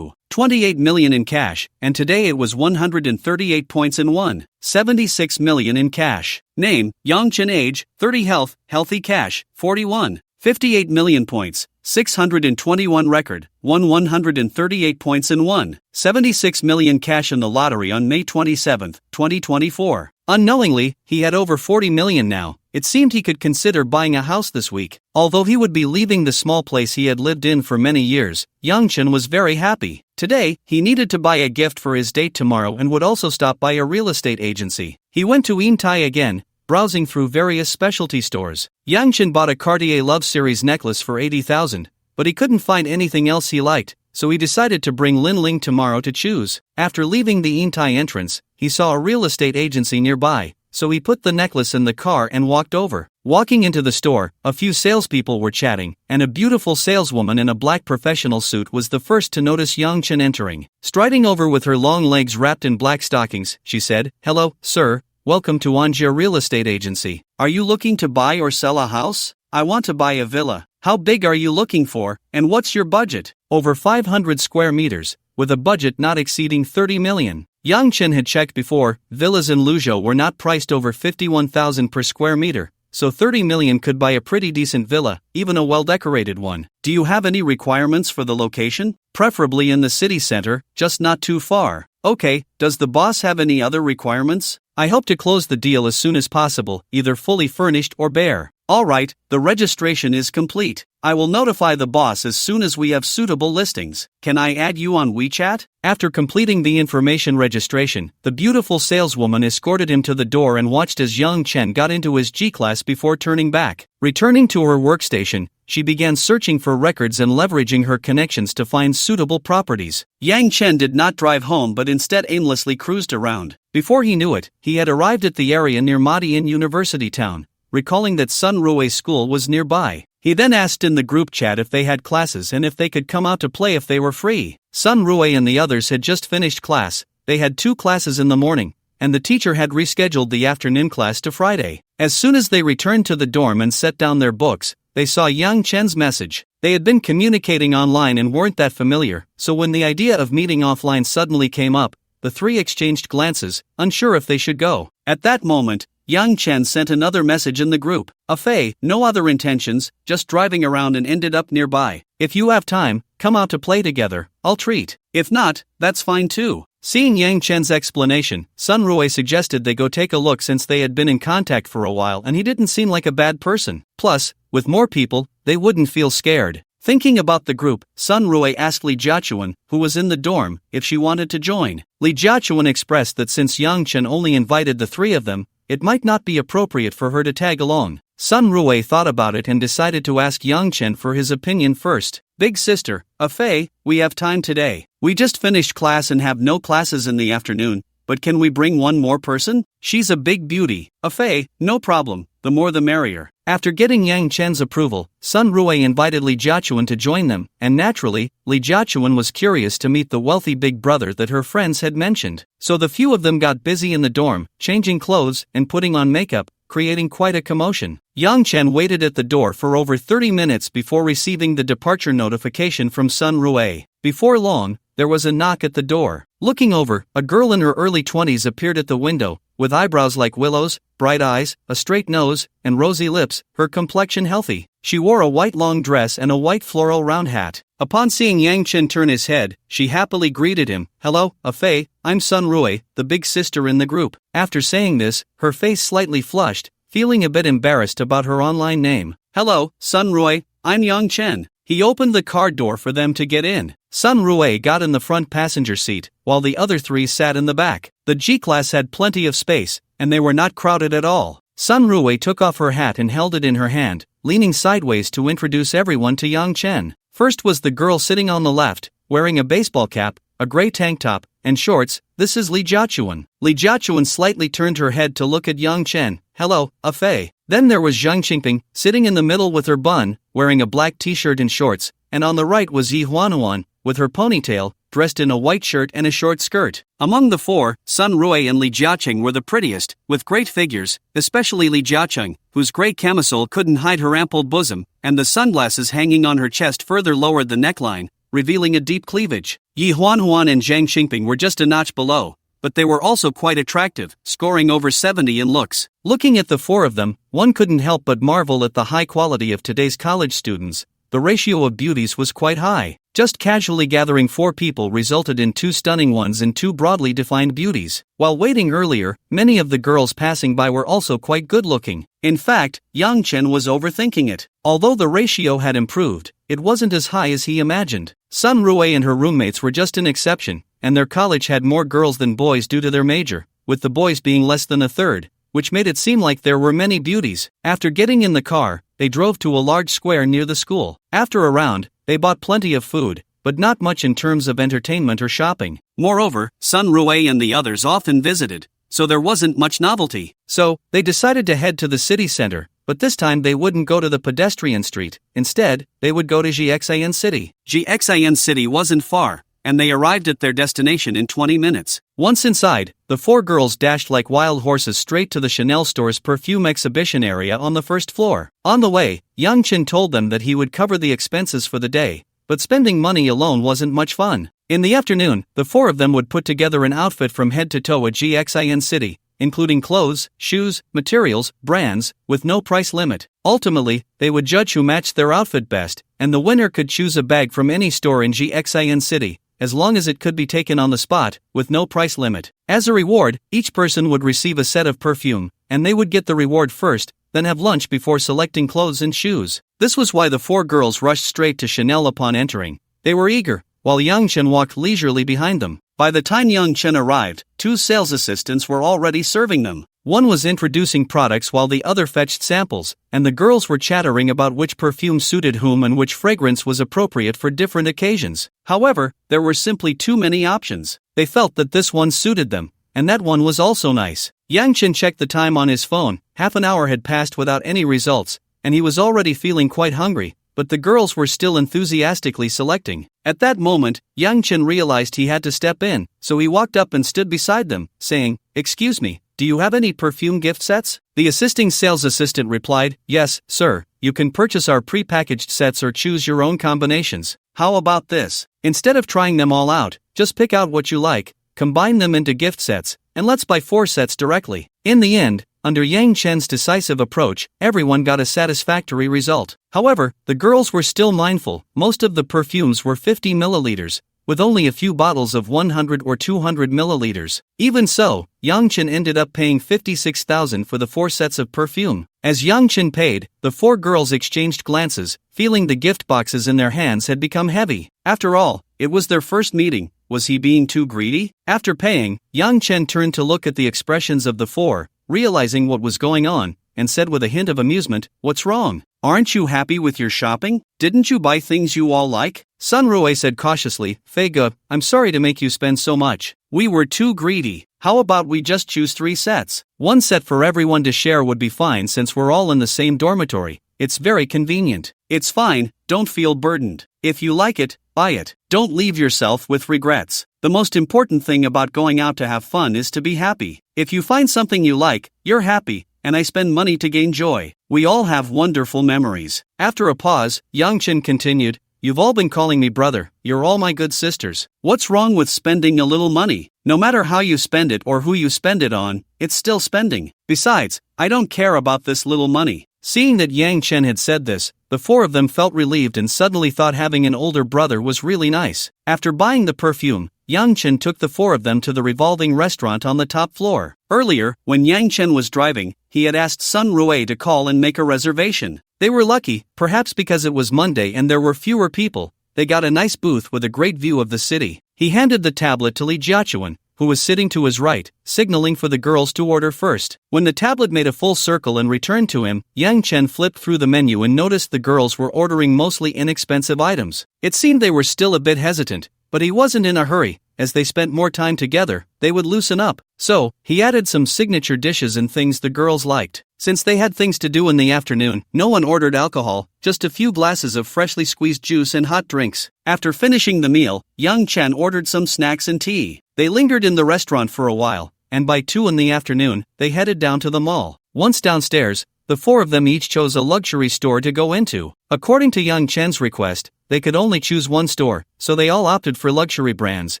28 million in cash, and today it was 138 points and won 76 million in cash. Name, Yang Chen. Age, 30. Health, healthy. Cash, 41. 58 million points, 621 record, won 138 points and won 76 million cash in the lottery on May 27, 2024. Unknowingly, he had over 40 million now. It seemed he could consider buying a house this week. Although he would be leaving the small place he had lived in for many years, Yang Chen was very happy. Today, he needed to buy a gift for his date tomorrow and would also stop by a real estate agency. He went to Yintai again, browsing through various specialty stores. Yang Chen bought a Cartier Love Series necklace for 80,000, but he couldn't find anything else he liked, so he decided to bring Lin Ling tomorrow to choose. After leaving the Yintai entrance, he saw a real estate agency nearby, so he put the necklace in the car and walked over. Walking into the store, a few salespeople were chatting, and a beautiful saleswoman in a black professional suit was the first to notice Yang Chen entering. Striding over with her long legs wrapped in black stockings, she said, "Hello, sir. Welcome to Anjia Real Estate Agency. Are you looking to buy or sell a house? I want to buy a villa. How big are you looking for, and what's your budget?" Over 500 square meters, with a budget not exceeding 30 million. Yang Chen had checked before, villas in Luzhou were not priced over 51,000 per square meter, so 30 million could buy a pretty decent villa, even a well-decorated one. Do you have any requirements for the location? Preferably in the city center, just not too far. Okay, does the boss have any other requirements? I hope to close the deal as soon as possible, either fully furnished or bare. Alright, the registration is complete. I will notify the boss as soon as we have suitable listings. Can I add you on WeChat? After completing the information registration, the beautiful saleswoman escorted him to the door and watched as Yang Chen got into his G-class before turning back. Returning to her workstation, she began searching for records and leveraging her connections to find suitable properties. Yang Chen did not drive home but instead aimlessly cruised around. Before he knew it, he had arrived at the area near Madian University Town, recalling that Sun Rue's school was nearby. He then asked in the group chat if they had classes and if they could come out to play if they were free. Sun Rue and the others had just finished class. They had 2 classes in the morning, and the teacher had rescheduled the afternoon class to Friday. As soon as they returned to the dorm and set down their books, they saw Yang Chen's message. They had been communicating online and weren't that familiar, so when the idea of meeting offline suddenly came up, the 3 exchanged glances, unsure if they should go. At that moment, Yang Chen sent another message in the group. Afei, no other intentions, just driving around and ended up nearby. If you have time, come out to play together, I'll treat. If not, that's fine too. Seeing Yang Chen's explanation, Sun Rue suggested they go take a look since they had been in contact for a while and he didn't seem like a bad person. Plus, with more people, they wouldn't feel scared. Thinking about the group, Sun Rue asked Li Jiachuan, who was in the dorm, if she wanted to join. Li Jiachuan expressed that since Yang Chen only invited the 3 of them, it might not be appropriate for her to tag along. Sun Rue thought about it and decided to ask Yang Chen for his opinion first. Big sister, Afei, we have time today. We just finished class and have no classes in the afternoon, but can we bring one more person? She's a big beauty. Afei, no problem, the more the merrier. After getting Yang Chen's approval, Sun Rue invited Li Jiachuan to join them, and naturally, Li Jiachuan was curious to meet the wealthy big brother that her friends had mentioned. So the few of them got busy in the dorm, changing clothes and putting on makeup, creating quite a commotion. Yang Chen waited at the door for over 30 minutes before receiving the departure notification from Sun Rue. Before long, there was a knock at the door. Looking over, a girl in her early 20s appeared at the window, with eyebrows like willows, bright eyes, a straight nose, and rosy lips, her complexion healthy. She wore a white long dress and a white floral round hat. Upon seeing Yang Chen turn his head, she happily greeted him. Hello, Afei, I'm Sun Rue, the big sister in the group. After saying this, her face slightly flushed, feeling a bit embarrassed about her online name. Hello, Sun Rue, I'm Yang Chen. He opened the car door for them to get in. Sun Rue got in the front passenger seat, while the other 3 sat in the back. The G-class had plenty of space, and they were not crowded at all. Sun Rue took off her hat and held it in her hand, leaning sideways to introduce everyone to Yang Chen. First was the girl sitting on the left, wearing a baseball cap, a gray tank top, and shorts. This is Li Jiachuan. Li Jiachuan slightly turned her head to look at Yang Chen. Hello, Afei. Then there was Zhang Qingping, sitting in the middle with her bun, wearing a black t-shirt and shorts, and on the right was Yi Huanuan, with her ponytail, dressed in a white shirt and a short skirt. Among the 4, Sun Rue and Li Jiaqing were the prettiest, with great figures, especially Li Jiaqing, whose gray camisole couldn't hide her ample bosom, and the sunglasses hanging on her chest further lowered the neckline, revealing a deep cleavage. Yi Huanhuan and Zhang Qingping were just a notch below, but they were also quite attractive, scoring over 70 in looks. Looking at the 4 of them, one couldn't help but marvel at the high quality of today's college students. The ratio of beauties was quite high. Just casually gathering 4 people resulted in 2 stunning ones and 2 broadly defined beauties. While waiting earlier, many of the girls passing by were also quite good-looking. In fact, Yang Chen was overthinking it. Although the ratio had improved, it wasn't as high as he imagined. Sun Rue and her roommates were just an exception, and their college had more girls than boys due to their major, with the boys being less than a third, which made it seem like there were many beauties. After getting in the car, they drove to a large square near the school. After a round, they bought plenty of food, but not much in terms of entertainment or shopping. Moreover, Sun Rue and the others often visited, so there wasn't much novelty. So, they decided to head to the city center, but this time they wouldn't go to the pedestrian street. Instead, they would go to Gxian City. Gxian City wasn't far, and they arrived at their destination in 20 minutes. Once inside, the 4 girls dashed like wild horses straight to the Chanel store's perfume exhibition area on the first floor. On the way, Yang Chen told them that he would cover the expenses for the day, but spending money alone wasn't much fun. In the afternoon, the 4 of them would put together an outfit from head to toe at Gxian City, including clothes, shoes, materials, brands, with no price limit. Ultimately, they would judge who matched their outfit best, and the winner could choose a bag from any store in Gxian City, as long as it could be taken on the spot, with no price limit. As a reward, each person would receive a set of perfume, and they would get the reward first, then have lunch before selecting clothes and shoes. This was why the four girls rushed straight to Chanel upon entering. They were eager, while Yang Chen walked leisurely behind them. By the time Yang Chen arrived, two sales assistants were already serving them. One was introducing products while the other fetched samples, and the girls were chattering about which perfume suited whom and which fragrance was appropriate for different occasions. However, there were simply too many options. They felt that this one suited them, and that one was also nice. Yang Chen checked the time on his phone. Half an hour had passed without any results, and he was already feeling quite hungry, but the girls were still enthusiastically selecting. At that moment, Yang Chen realized he had to step in, so he walked up and stood beside them, saying, "Excuse me, do you have any perfume gift sets?" The assisting sales assistant replied, "Yes, sir, you can purchase our pre-packaged sets or choose your own combinations. How about this? Instead of trying them all out, just pick out what you like, combine them into gift sets, and let's buy 4 sets directly." In the end, under Yang Chen's decisive approach, everyone got a satisfactory result. However, the girls were still mindful. Most of the perfumes were 50 milliliters, with only a few bottles of 100 or 200 milliliters. Even so, Yang Chen ended up paying 56,000 for the 4 sets of perfume. As Yang Chen paid, the 4 girls exchanged glances, feeling the gift boxes in their hands had become heavy. After all, it was their first meeting. Was he being too greedy? After paying, Yang Chen turned to look at the expressions of the 4, realizing what was going on, and said with a hint of amusement, "What's wrong? Aren't you happy with your shopping? Didn't you buy things you all like?" Sun Rui said cautiously, "Fei Ge, I'm sorry to make you spend so much. We were too greedy. How about we just choose 3 sets? 1 set for everyone to share would be fine since we're all in the same dormitory. It's very convenient." "It's fine, don't feel burdened. If you like it, buy it. Don't leave yourself with regrets. The most important thing about going out to have fun is to be happy. If you find something you like, you're happy, and I spend money to gain joy. We all have wonderful memories." After a pause, Yang Chen continued, "You've all been calling me brother, you're all my good sisters. What's wrong with spending a little money? No matter how you spend it or who you spend it on, it's still spending. Besides, I don't care about this little money." Seeing that Yang Chen had said this, the 4 of them felt relieved and suddenly thought having an older brother was really nice. After buying the perfume, Yang Chen took the 4 of them to the revolving restaurant on the top floor. Earlier, when Yang Chen was driving, he had asked Sun Rui to call and make a reservation. They were lucky, perhaps because it was Monday and there were fewer people. They got a nice booth with a great view of the city. He handed the tablet to Li Jiachuan, who was sitting to his right, signaling for the girls to order first. When the tablet made a full circle and returned to him, Yang Chen flipped through the menu and noticed the girls were ordering mostly inexpensive items. It seemed they were still a bit hesitant, but he wasn't in a hurry. As they spent more time together, they would loosen up. So, he added some signature dishes and things the girls liked. Since they had things to do in the afternoon, no one ordered alcohol, just a few glasses of freshly squeezed juice and hot drinks. After finishing the meal, Yang Chen ordered some snacks and tea. They lingered in the restaurant for a while, and by 2 in the afternoon, they headed down to the mall. Once downstairs, the 4 of them each chose a luxury store to go into. According to Yang Chen's request, they could only choose one store, so they all opted for luxury brands,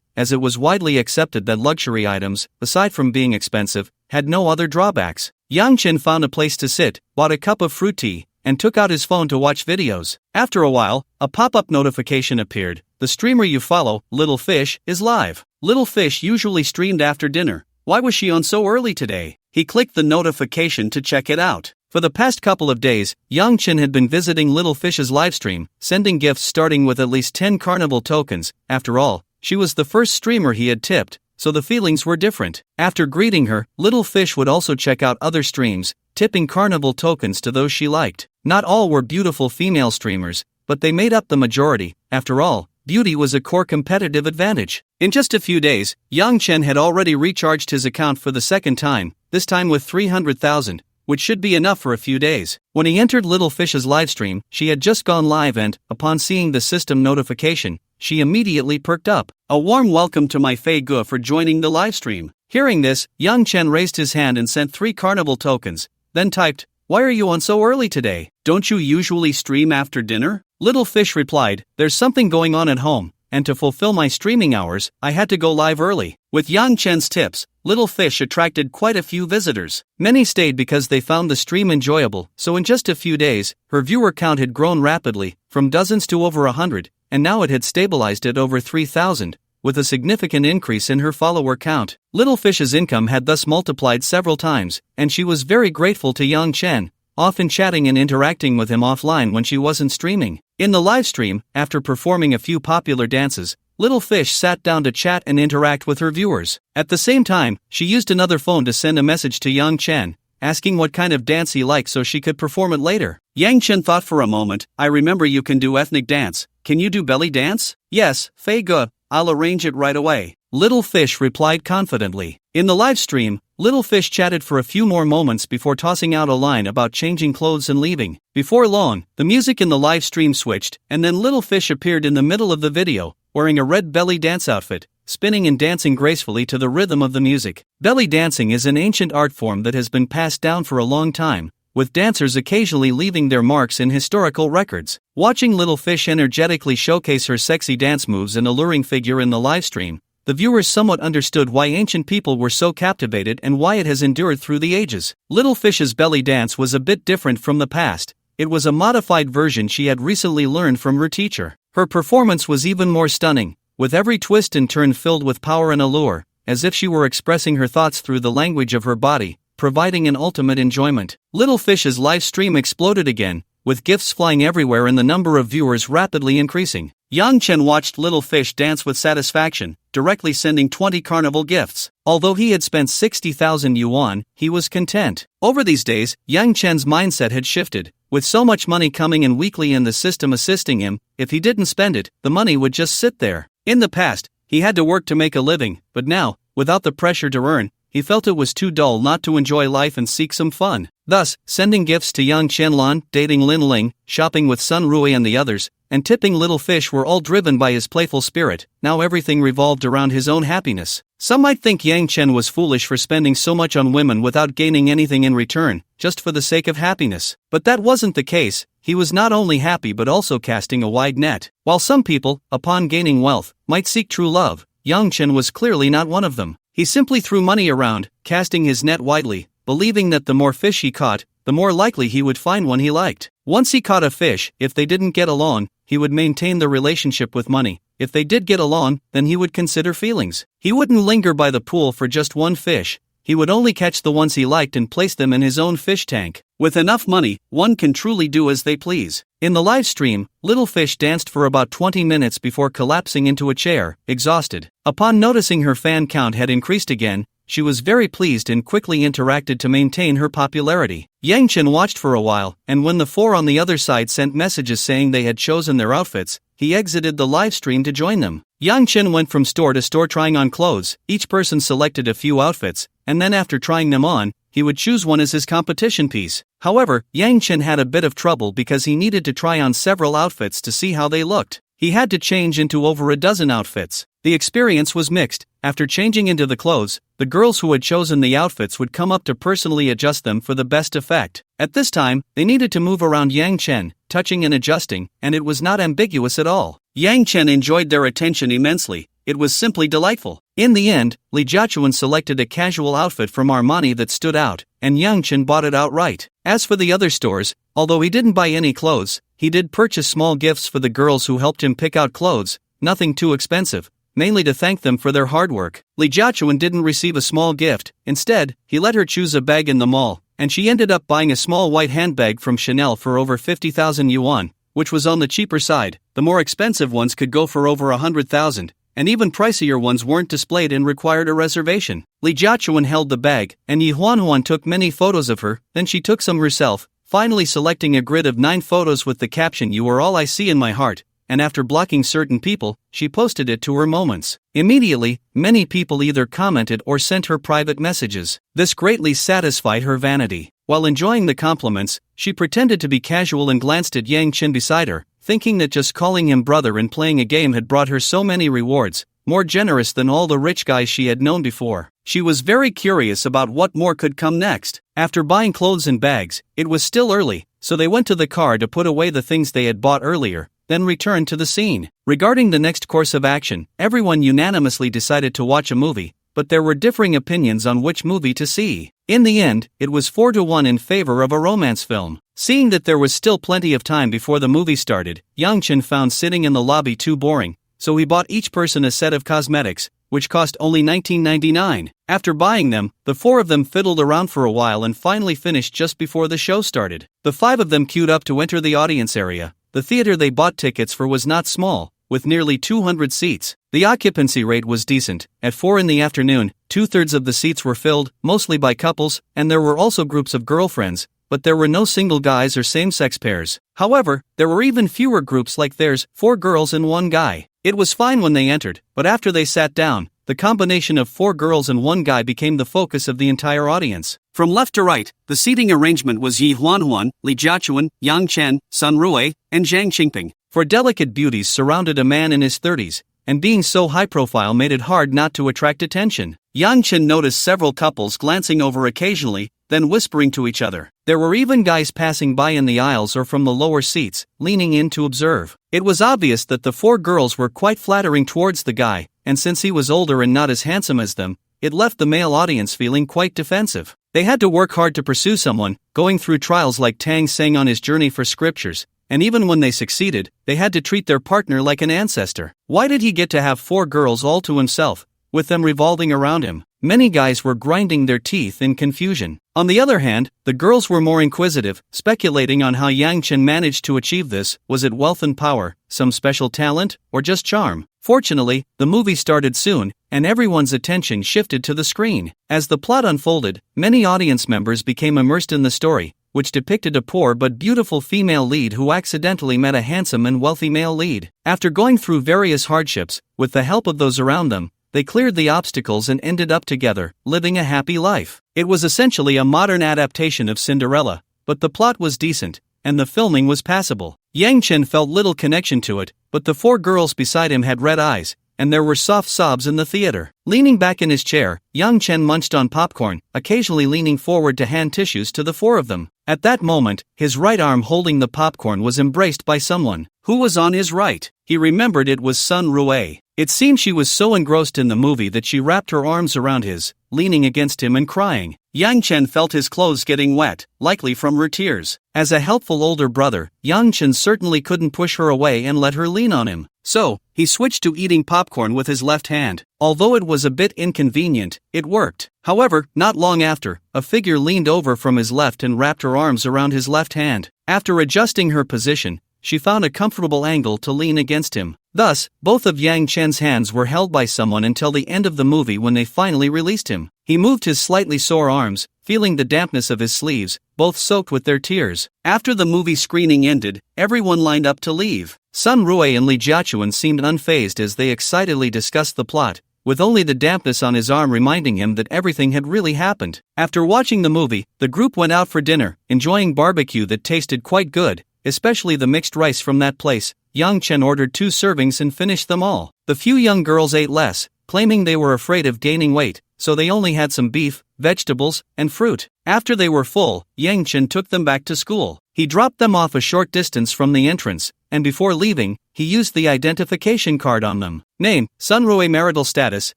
as it was widely accepted that luxury items, aside from being expensive, had no other drawbacks. Yang Chen found a place to sit, bought a cup of fruit tea, and took out his phone to watch videos. After a while, a pop-up notification appeared. "The streamer you follow, Little Fish, is live." Little Fish usually streamed after dinner. Why was she on so early today? He clicked the notification to check it out. For the past couple of days, Yang Chen had been visiting Little Fish's livestream, sending gifts starting with at least 10 carnival tokens. After all, she was the first streamer he had tipped, so the feelings were different. After greeting her, Little Fish would also check out other streams, tipping carnival tokens to those she liked. Not all were beautiful female streamers, but they made up the majority. After all, beauty was a core competitive advantage. In just a few days, Yang Chen had already recharged his account for the second time, this time with 300,000. Which should be enough for a few days. When he entered Little Fish's livestream, she had just gone live and, upon seeing the system notification, she immediately perked up. "A warm welcome to my Fei Ge for joining the livestream." Hearing this, Yang Chen raised his hand and sent 3 carnival tokens, then typed, "Why are you on so early today? Don't you usually stream after dinner?" Little Fish replied, "There's something going on at home, and to fulfill my streaming hours, I had to go live early." With Yang Chen's tips, Little Fish attracted quite a few visitors. Many stayed because they found the stream enjoyable, so in just a few days, her viewer count had grown rapidly, from dozens to over 100, and now it had stabilized at over 3,000, with a significant increase in her follower count. Little Fish's income had thus multiplied several times, and she was very grateful to Yang Chen. often chatting and interacting with him offline when she wasn't streaming. In the live stream, after performing a few popular dances, Little Fish sat down to chat and interact with her viewers. At the same time, she used another phone to send a message to Yang Chen, asking what kind of dance he liked so she could perform it later. Yang Chen thought for a moment. I remember you can do ethnic dance. Can you do belly dance? Yes, Fei Ge, I'll arrange it right away. Little Fish replied confidently. In the live stream, Little Fish chatted for a few more moments before tossing out a line about changing clothes and leaving. Before long, the music in the live stream switched, and then Little Fish appeared in the middle of the video, wearing a red belly dance outfit, spinning and dancing gracefully to the rhythm of the music. Belly dancing is an ancient art form that has been passed down for a long time, with dancers occasionally leaving their marks in historical records. Watching Little Fish energetically showcase her sexy dance moves and alluring figure in the live stream, the viewers somewhat understood why ancient people were so captivated and why it has endured through the ages. Little Fish's belly dance was a bit different from the past. It was a modified version she had recently learned from her teacher. Her performance was even more stunning, with every twist and turn filled with power and allure, as if she were expressing her thoughts through the language of her body, providing an ultimate enjoyment. Little Fish's live stream exploded again, with gifts flying everywhere and the number of viewers rapidly increasing. Yang Chen watched Little Fish dance with satisfaction, directly sending 20 carnival gifts. Although he had spent 60,000 yuan, he was content. Over these days, Yang Chen's mindset had shifted. With so much money coming in weekly and the system assisting him, if he didn't spend it, the money would just sit there. In the past, he had to work to make a living, but now, without the pressure to earn, he felt it was too dull not to enjoy life and seek some fun. Thus, sending gifts to Yang Qianlan, dating Lin Ling, shopping with Sun Rui and the others, and tipping Little Fish were all driven by his playful spirit. Now everything revolved around his own happiness. Some might think Yang Chen was foolish for spending so much on women without gaining anything in return, just for the sake of happiness. But that wasn't the case. He was not only happy but also casting a wide net. While some people, upon gaining wealth, might seek true love, Yang Chen was clearly not one of them. He simply threw money around, casting his net widely, believing that the more fish he caught, the more likely he would find one he liked. Once he caught a fish, if they didn't get along, he would maintain the relationship with money. If they did get along, then he would consider feelings. He wouldn't linger by the pool for just one fish. He would only catch the ones he liked and place them in his own fish tank. With enough money, one can truly do as they please. In the live stream, Little Fish danced for about 20 minutes before collapsing into a chair, exhausted. Upon noticing her fan count had increased again, she was very pleased and quickly interacted to maintain her popularity. Yang Chen watched for a while, and when the four on the other side sent messages saying they had chosen their outfits, he exited the live stream to join them. Yang Chen went from store to store trying on clothes. Each person selected a few outfits, and then after trying them on, he would choose one as his competition piece. However, Yang Chen had a bit of trouble because he needed to try on several outfits to see how they looked. He had to change into over a dozen outfits. The experience was mixed. After changing into the clothes, the girls who had chosen the outfits would come up to personally adjust them for the best effect. At this time, they needed to move around Yang Chen, touching and adjusting, and it was not ambiguous at all. Yang Chen enjoyed their attention immensely. It was simply delightful. In the end, Li Jiachuan selected a casual outfit from Armani that stood out, and Yang Chen bought it outright. As for the other stores, although he didn't buy any clothes, he did purchase small gifts for the girls who helped him pick out clothes, nothing too expensive, mainly to thank them for their hard work. Li Jiachuan didn't receive a small gift. Instead, he let her choose a bag in the mall, and she ended up buying a small white handbag from Chanel for over 50,000 yuan, which was on the cheaper side. The more expensive ones could go for over 100,000. And even pricier ones weren't displayed and required a reservation. Li Jiachuan held the bag, and Yi Huanhuan took many photos of her, then she took some herself, finally selecting a grid of 9 photos with the caption "You are all I see in my heart," and after blocking certain people, she posted it to her moments. Immediately, many people either commented or sent her private messages. This greatly satisfied her vanity. While enjoying the compliments, she pretended to be casual and glanced at Yang Chen beside her, thinking that just calling him brother and playing a game had brought her so many rewards, more generous than all the rich guys she had known before. She was very curious about what more could come next. After buying clothes and bags, it was still early, so they went to the car to put away the things they had bought earlier, then returned to the scene. Regarding the next course of action, everyone unanimously decided to watch a movie, but there were differing opinions on which movie to see. In the end, it was 4-1 in favor of a romance film. Seeing that there was still plenty of time before the movie started, Yang Chen found sitting in the lobby too boring, so he bought each person a set of cosmetics, which cost only $19.99. After buying them, the four of them fiddled around for a while and finally finished just before the show started. The five of them queued up to enter the audience area. The theater they bought tickets for was not small, with nearly 200 seats. The occupancy rate was decent. At 4 in the afternoon, 2/3 of the seats were filled, mostly by couples, and there were also groups of girlfriends, but there were no single guys or same-sex pairs. However, there were even fewer groups like theirs, 4 girls and 1 guy. It was fine when they entered, but after they sat down, the combination of 4 girls and 1 guy became the focus of the entire audience. From left to right, the seating arrangement was Yi Huanhuan, Li Jiachuan, Yang Chen, Sun Rui, and Zhang Qingping. 4 delicate beauties surrounded a man in his 30s, and being so high-profile made it hard not to attract attention. Yang Chen noticed several couples glancing over occasionally, then whispering to each other. There were even guys passing by in the aisles or from the lower seats, leaning in to observe. It was obvious that the 4 girls were quite flattering towards the guy, and since he was older and not as handsome as them, it left the male audience feeling quite defensive. They had to work hard to pursue someone, going through trials like Tang sang on his journey for scriptures, and even when they succeeded, they had to treat their partner like an ancestor. Why did he get to have 4 girls all to himself, with them revolving around him? Many guys were grinding their teeth in confusion. On the other hand, the girls were more inquisitive, speculating on how Yang Chen managed to achieve this. Was it wealth and power, some special talent, or just charm? Fortunately, the movie started soon, and everyone's attention shifted to the screen. As the plot unfolded, many audience members became immersed in the story, which depicted a poor but beautiful female lead who accidentally met a handsome and wealthy male lead. After going through various hardships, with the help of those around them, they cleared the obstacles and ended up together, living a happy life. It was essentially a modern adaptation of Cinderella, but the plot was decent, and the filming was passable. Yang Chen felt little connection to it, but the 4 girls beside him had red eyes, and there were soft sobs in the theater. Leaning back in his chair, Yang Chen munched on popcorn, occasionally leaning forward to hand tissues to the 4 of them. At that moment, his right arm holding the popcorn was embraced by someone. Who was on his right? He remembered it was Sun Rui. It seemed she was so engrossed in the movie that she wrapped her arms around his, leaning against him and crying. Yang Chen felt his clothes getting wet, likely from her tears. As a helpful older brother, Yang Chen certainly couldn't push her away and let her lean on him. So, he switched to eating popcorn with his left hand. Although it was a bit inconvenient, it worked. However, not long after, a figure leaned over from his left and wrapped her arms around his left hand. After adjusting her position, she found a comfortable angle to lean against him. Thus, both of Yang Chen's hands were held by someone until the end of the movie when they finally released him. He moved his slightly sore arms, feeling the dampness of his sleeves, both soaked with their tears. After the movie screening ended, everyone lined up to leave. Sun Rui and Li Jiachuan seemed unfazed as they excitedly discussed the plot, with only the dampness on his arm reminding him that everything had really happened. After watching the movie, the group went out for dinner, enjoying barbecue that tasted quite good, especially the mixed rice from that place. Yang Chen ordered 2 servings and finished them all. The few young girls ate less, claiming they were afraid of gaining weight, so they only had some beef, vegetables, and fruit. After they were full, Yang Chen took them back to school. He dropped them off a short distance from the entrance, and before leaving, he used the identification card on them. Name: Sun Rui. Marital status: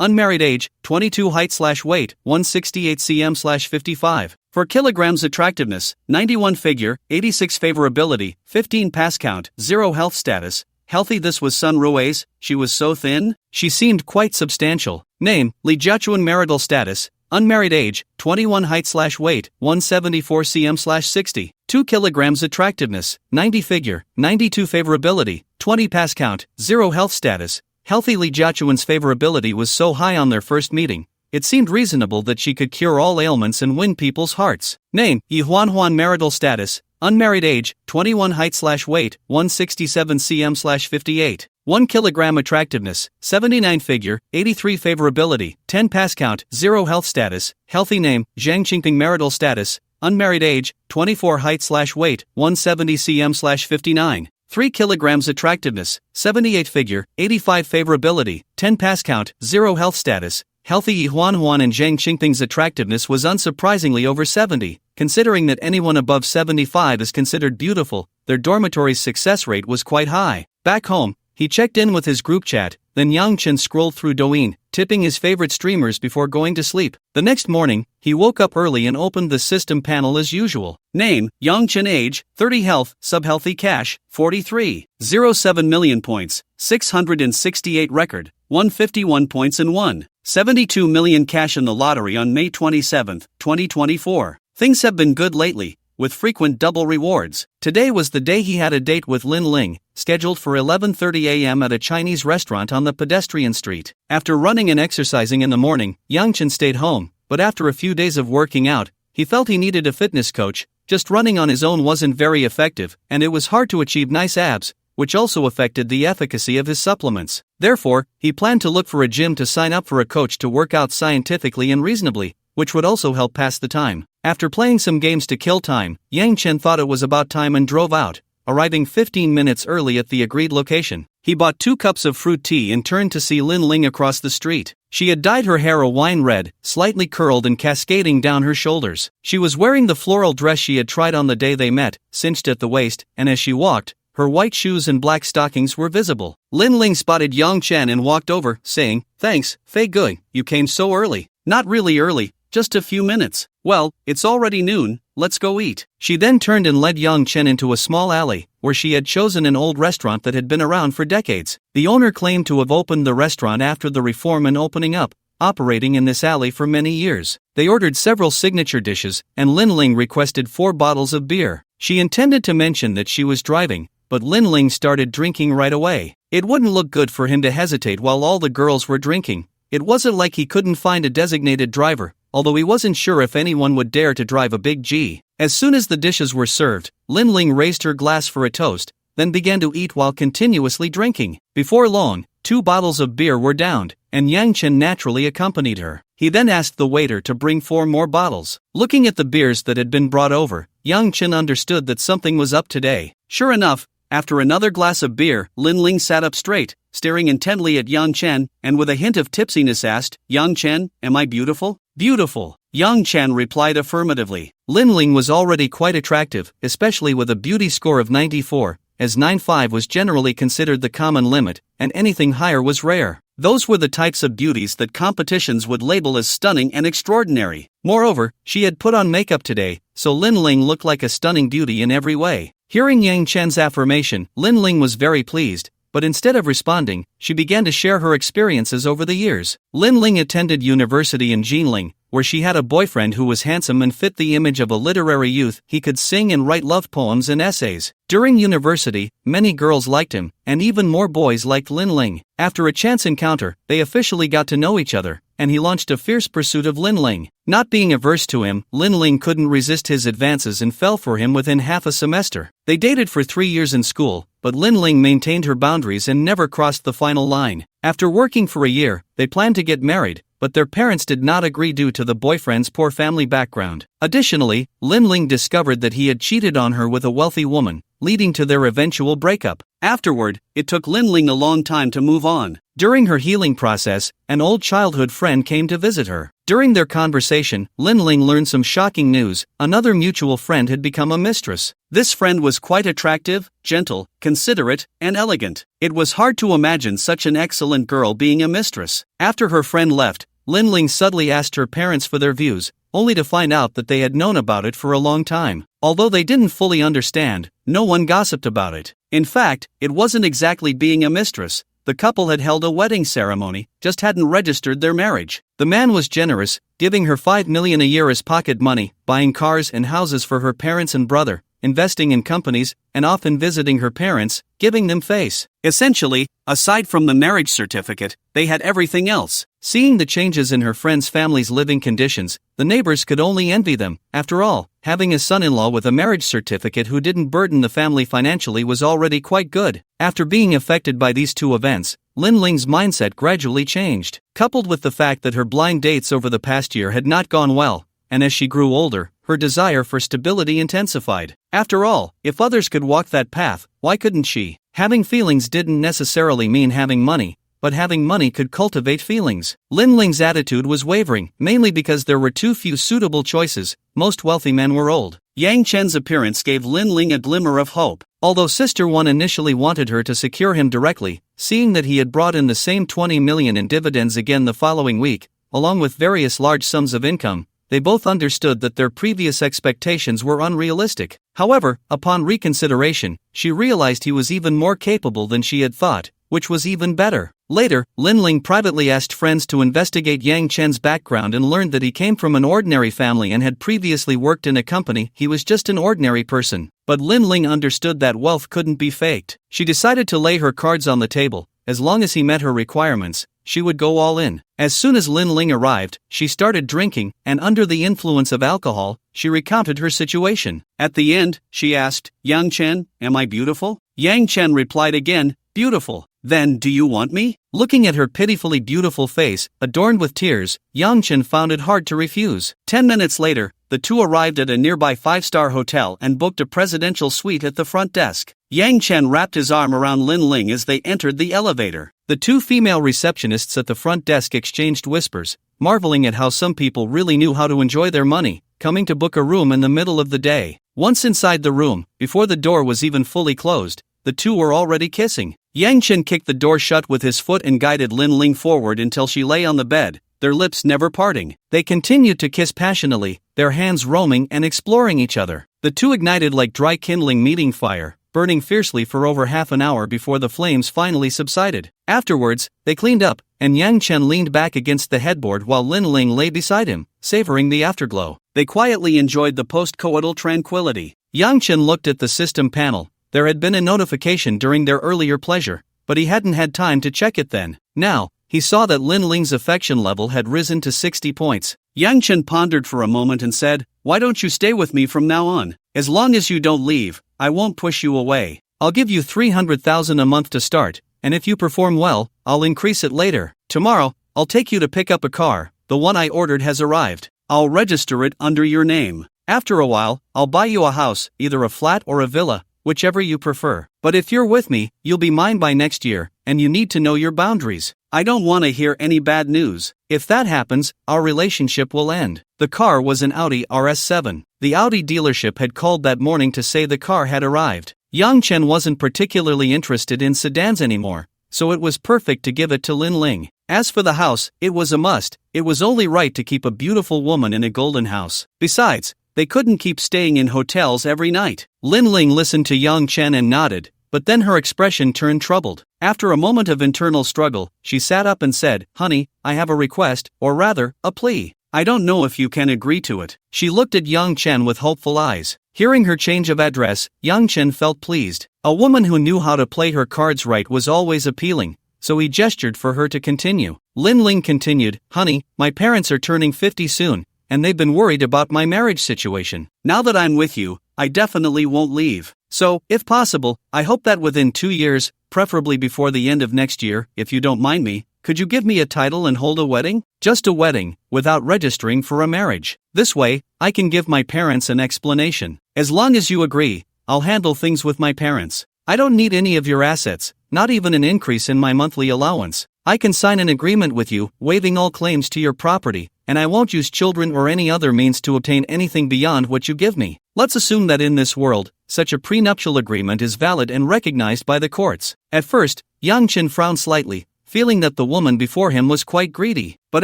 unmarried. Age: 22. Height/weight: 168 cm/55. 4 kilograms. Attractiveness: 91. Figure: 86. Favorability: 15. Pass count: 0. Health status: healthy. This was Sun Rui's. She was so thin. She seemed quite substantial. Name: Li Jiachuan. Marital status: unmarried. Age: 21. Height/weight: 174 cm/60. 2 kilograms. Attractiveness: 90. Figure: 92. Favorability: 20. Pass count: 0. Health status: healthy. Li Jiachuan's favorability was so high on their first meeting, it seemed reasonable that she could cure all ailments and win people's hearts. Name: Yi Huanhuan. Marital status: unmarried. Age: 21. Height/weight: 167 cm/58. 1 kilogram. Attractiveness: 79. Figure: 83. Favorability: 10. Pass count: 0. Health status: healthy. Name: Zhang Qingping. Marital status: unmarried. Age: 24. Height/weight: 170 cm/59. 3 kilograms. Attractiveness: 78. Figure: 85. Favorability: 10. Pass count: 0. Health status: healthy. Yi Huanhuan and Zhang Qingping's attractiveness was unsurprisingly over 70. Considering that anyone above 75 is considered beautiful, their dormitory's success rate was quite high. Back home, He checked in with his group chat, then Yang Chen scrolled through Douyin, tipping his favorite streamers before going to sleep. The next morning, he woke up early and opened the system panel as usual. Name, Yang Chen. Age, 30. Health, subhealthy. Cash, 43.07 million points, 668 record, 151 points and won 72 million cash in the lottery on May 27, 2024. Things have been good lately, with frequent double rewards. Today was the day he had a date with Lin Ling, scheduled for 11:30 a.m. at a Chinese restaurant on the pedestrian street. After running and exercising in the morning, Yang Chen stayed home, but after a few days of working out, he felt he needed a fitness coach. Just running on his own wasn't very effective, and it was hard to achieve nice abs, which also affected the efficacy of his supplements. Therefore, he planned to look for a gym to sign up for a coach to work out scientifically and reasonably, which would also help pass the time. After playing some games to kill time, Yang Chen thought it was about time and drove out, arriving 15 minutes early at the agreed location. He bought 2 cups of fruit tea and turned to see Lin Ling across the street. She had dyed her hair a wine red, slightly curled and cascading down her shoulders. She was wearing the floral dress she had tried on the day they met, cinched at the waist, and as she walked, her white shoes and black stockings were visible. Lin Ling spotted Yang Chen and walked over, saying, "Thanks, Fei Gui, you came so early." "Not really early, just a few minutes." "Well, it's already noon, let's go eat." She then turned and led Yang Chen into a small alley, where she had chosen an old restaurant that had been around for decades. The owner claimed to have opened the restaurant after the reform and opening up, operating in this alley for many years. They ordered several signature dishes, and Lin Ling requested 4 bottles of beer. She intended to mention that she was driving, but Lin Ling started drinking right away. It wouldn't look good for him to hesitate while all the girls were drinking. It wasn't like he couldn't find a designated driver, although he wasn't sure if anyone would dare to drive a big G. As soon as the dishes were served, Lin Ling raised her glass for a toast, then began to eat while continuously drinking. Before long, 2 bottles of beer were downed, and Yang Chen naturally accompanied her. He then asked the waiter to bring 4 more bottles. Looking at the beers that had been brought over, Yang Chen understood that something was up today. Sure enough, after another glass of beer, Lin Ling sat up straight, staring intently at Yang Chen, and with a hint of tipsiness asked, "Yang Chen, am I beautiful?" "Beautiful." Yang Chen replied affirmatively. Lin Ling was already quite attractive, especially with a beauty score of 94, as 95 was generally considered the common limit, and anything higher was rare. Those were the types of beauties that competitions would label as stunning and extraordinary. Moreover, she had put on makeup today, so Lin Ling looked like a stunning beauty in every way. Hearing Yang Chen's affirmation, Lin Ling was very pleased, but instead of responding, she began to share her experiences over the years. Lin Ling attended university in Jinling, where she had a boyfriend who was handsome and fit the image of a literary youth. He could sing and write love poems and essays. During university, many girls liked him, and even more boys liked Lin Ling. After a chance encounter, they officially got to know each other, and he launched a fierce pursuit of Lin Ling. Not being averse to him, Lin Ling couldn't resist his advances and fell for him within half a semester. They dated for 3 years in school, but Lin Ling maintained her boundaries and never crossed the final line. After working for a year, they planned to get married, but their parents did not agree due to the boyfriend's poor family background. Additionally, Lin Ling discovered that he had cheated on her with a wealthy woman, leading to their eventual breakup. Afterward, it took Lin Ling a long time to move on. During her healing process, an old childhood friend came to visit her. During their conversation, Lin Ling learned some shocking news. Another mutual friend had become a mistress. This friend was quite attractive, gentle, considerate, and elegant. It was hard to imagine such an excellent girl being a mistress. After her friend left, Lin Ling subtly asked her parents for their views, only to find out that they had known about it for a long time. Although they didn't fully understand, no one gossiped about it. In fact, it wasn't exactly being a mistress. The couple had held a wedding ceremony, just hadn't registered their marriage. The man was generous, giving her 5 million a year as pocket money, buying cars and houses for her parents and brother, investing in companies, and often visiting her parents, giving them face. Essentially, aside from the marriage certificate, they had everything else. Seeing the changes in her friend's family's living conditions, the neighbors could only envy them. After all, having a son-in-law with a marriage certificate who didn't burden the family financially was already quite good. After being affected by these 2 events, Lin Ling's mindset gradually changed. Coupled with the fact that her blind dates over the past year had not gone well, and as she grew older, her desire for stability intensified. After all, if others could walk that path, why couldn't she? Having feelings didn't necessarily mean having money, but having money could cultivate feelings. Lin Ling's attitude was wavering, mainly because there were too few suitable choices. Most wealthy men were old. Yang Chen's appearance gave Lin Ling a glimmer of hope. Although Sister 1 initially wanted her to secure him directly, seeing that he had brought in the same 20 million in dividends again the following week, along with various large sums of income, they both understood that their previous expectations were unrealistic. However, upon reconsideration, she realized he was even more capable than she had thought, which was even better. Later, Lin Ling privately asked friends to investigate Yang Chen's background and learned that he came from an ordinary family and had previously worked in a company. He was just an ordinary person. But Lin Ling understood that wealth couldn't be faked. She decided to lay her cards on the table. As long as he met her requirements, she would go all in. As soon as Lin Ling arrived, she started drinking, and under the influence of alcohol, she recounted her situation. At the end, she asked, "Yang Chen, am I beautiful?" Yang Chen replied again, "Beautiful. Then do you want me?" Looking at her pitifully beautiful face, adorned with tears, Yang Chen found it hard to refuse. 10 minutes later, the two arrived at a nearby 5-star hotel and booked a presidential suite at the front desk. Yang Chen wrapped his arm around Lin Ling as they entered the elevator. The two female receptionists at the front desk exchanged whispers, marveling at how some people really knew how to enjoy their money, coming to book a room in the middle of the day. Once inside the room, before the door was even fully closed, the two were already kissing. Yang Chen kicked the door shut with his foot and guided Lin Ling forward until she lay on the bed, their lips never parting. They continued to kiss passionately, their hands roaming and exploring each other. The two ignited like dry kindling meeting fire, burning fiercely for over half an hour before the flames finally subsided. Afterwards, they cleaned up, and Yang Chen leaned back against the headboard while Lin Ling lay beside him, savoring the afterglow. They quietly enjoyed the post-coital tranquility. Yang Chen looked at the system panel. There had been a notification during their earlier pleasure, but he hadn't had time to check it then. Now, he saw that Lin Ling's affection level had risen to 60 points. Yang Chen pondered for a moment and said, "Why don't you stay with me from now on? As long as you don't leave, I won't push you away. I'll give you 300,000 a month to start, and if you perform well, I'll increase it later. Tomorrow, I'll take you to pick up a car. The one I ordered has arrived. I'll register it under your name. After a while, I'll buy you a house, either a flat or a villa, whichever you prefer. But if you're with me, you'll be mine by next year, and you need to know your boundaries. I don't want to hear any bad news. If that happens, our relationship will end." The car was an Audi RS7. The Audi dealership had called that morning to say the car had arrived. Yang Chen wasn't particularly interested in sedans anymore, so it was perfect to give it to Lin Ling. As for the house, it was a must. It was only right to keep a beautiful woman in a golden house. Besides, they couldn't keep staying in hotels every night. Lin Ling listened to Yang Chen and nodded, but then her expression turned troubled. After a moment of internal struggle, she sat up and said, "Honey, I have a request, or rather, a plea. I don't know if you can agree to it." She looked at Yang Chen with hopeful eyes. Hearing her change of address, Yang Chen felt pleased. A woman who knew how to play her cards right was always appealing, so he gestured for her to continue. Lin Ling continued, "Honey, my parents are turning 50 soon, and they've been worried about my marriage situation. Now that I'm with you, I definitely won't leave. So, if possible, I hope that within 2 years, preferably before the end of next year, if you don't mind me, could you give me a title and hold a wedding? Just a wedding, without registering for a marriage. This way, I can give my parents an explanation. As long as you agree, I'll handle things with my parents. I don't need any of your assets, not even an increase in my monthly allowance. I can sign an agreement with you, waiving all claims to your property, and I won't use children or any other means to obtain anything beyond what you give me. Let's assume that in this world, such a prenuptial agreement is valid and recognized by the courts." At first, Yang Chen frowned slightly, feeling that the woman before him was quite greedy. But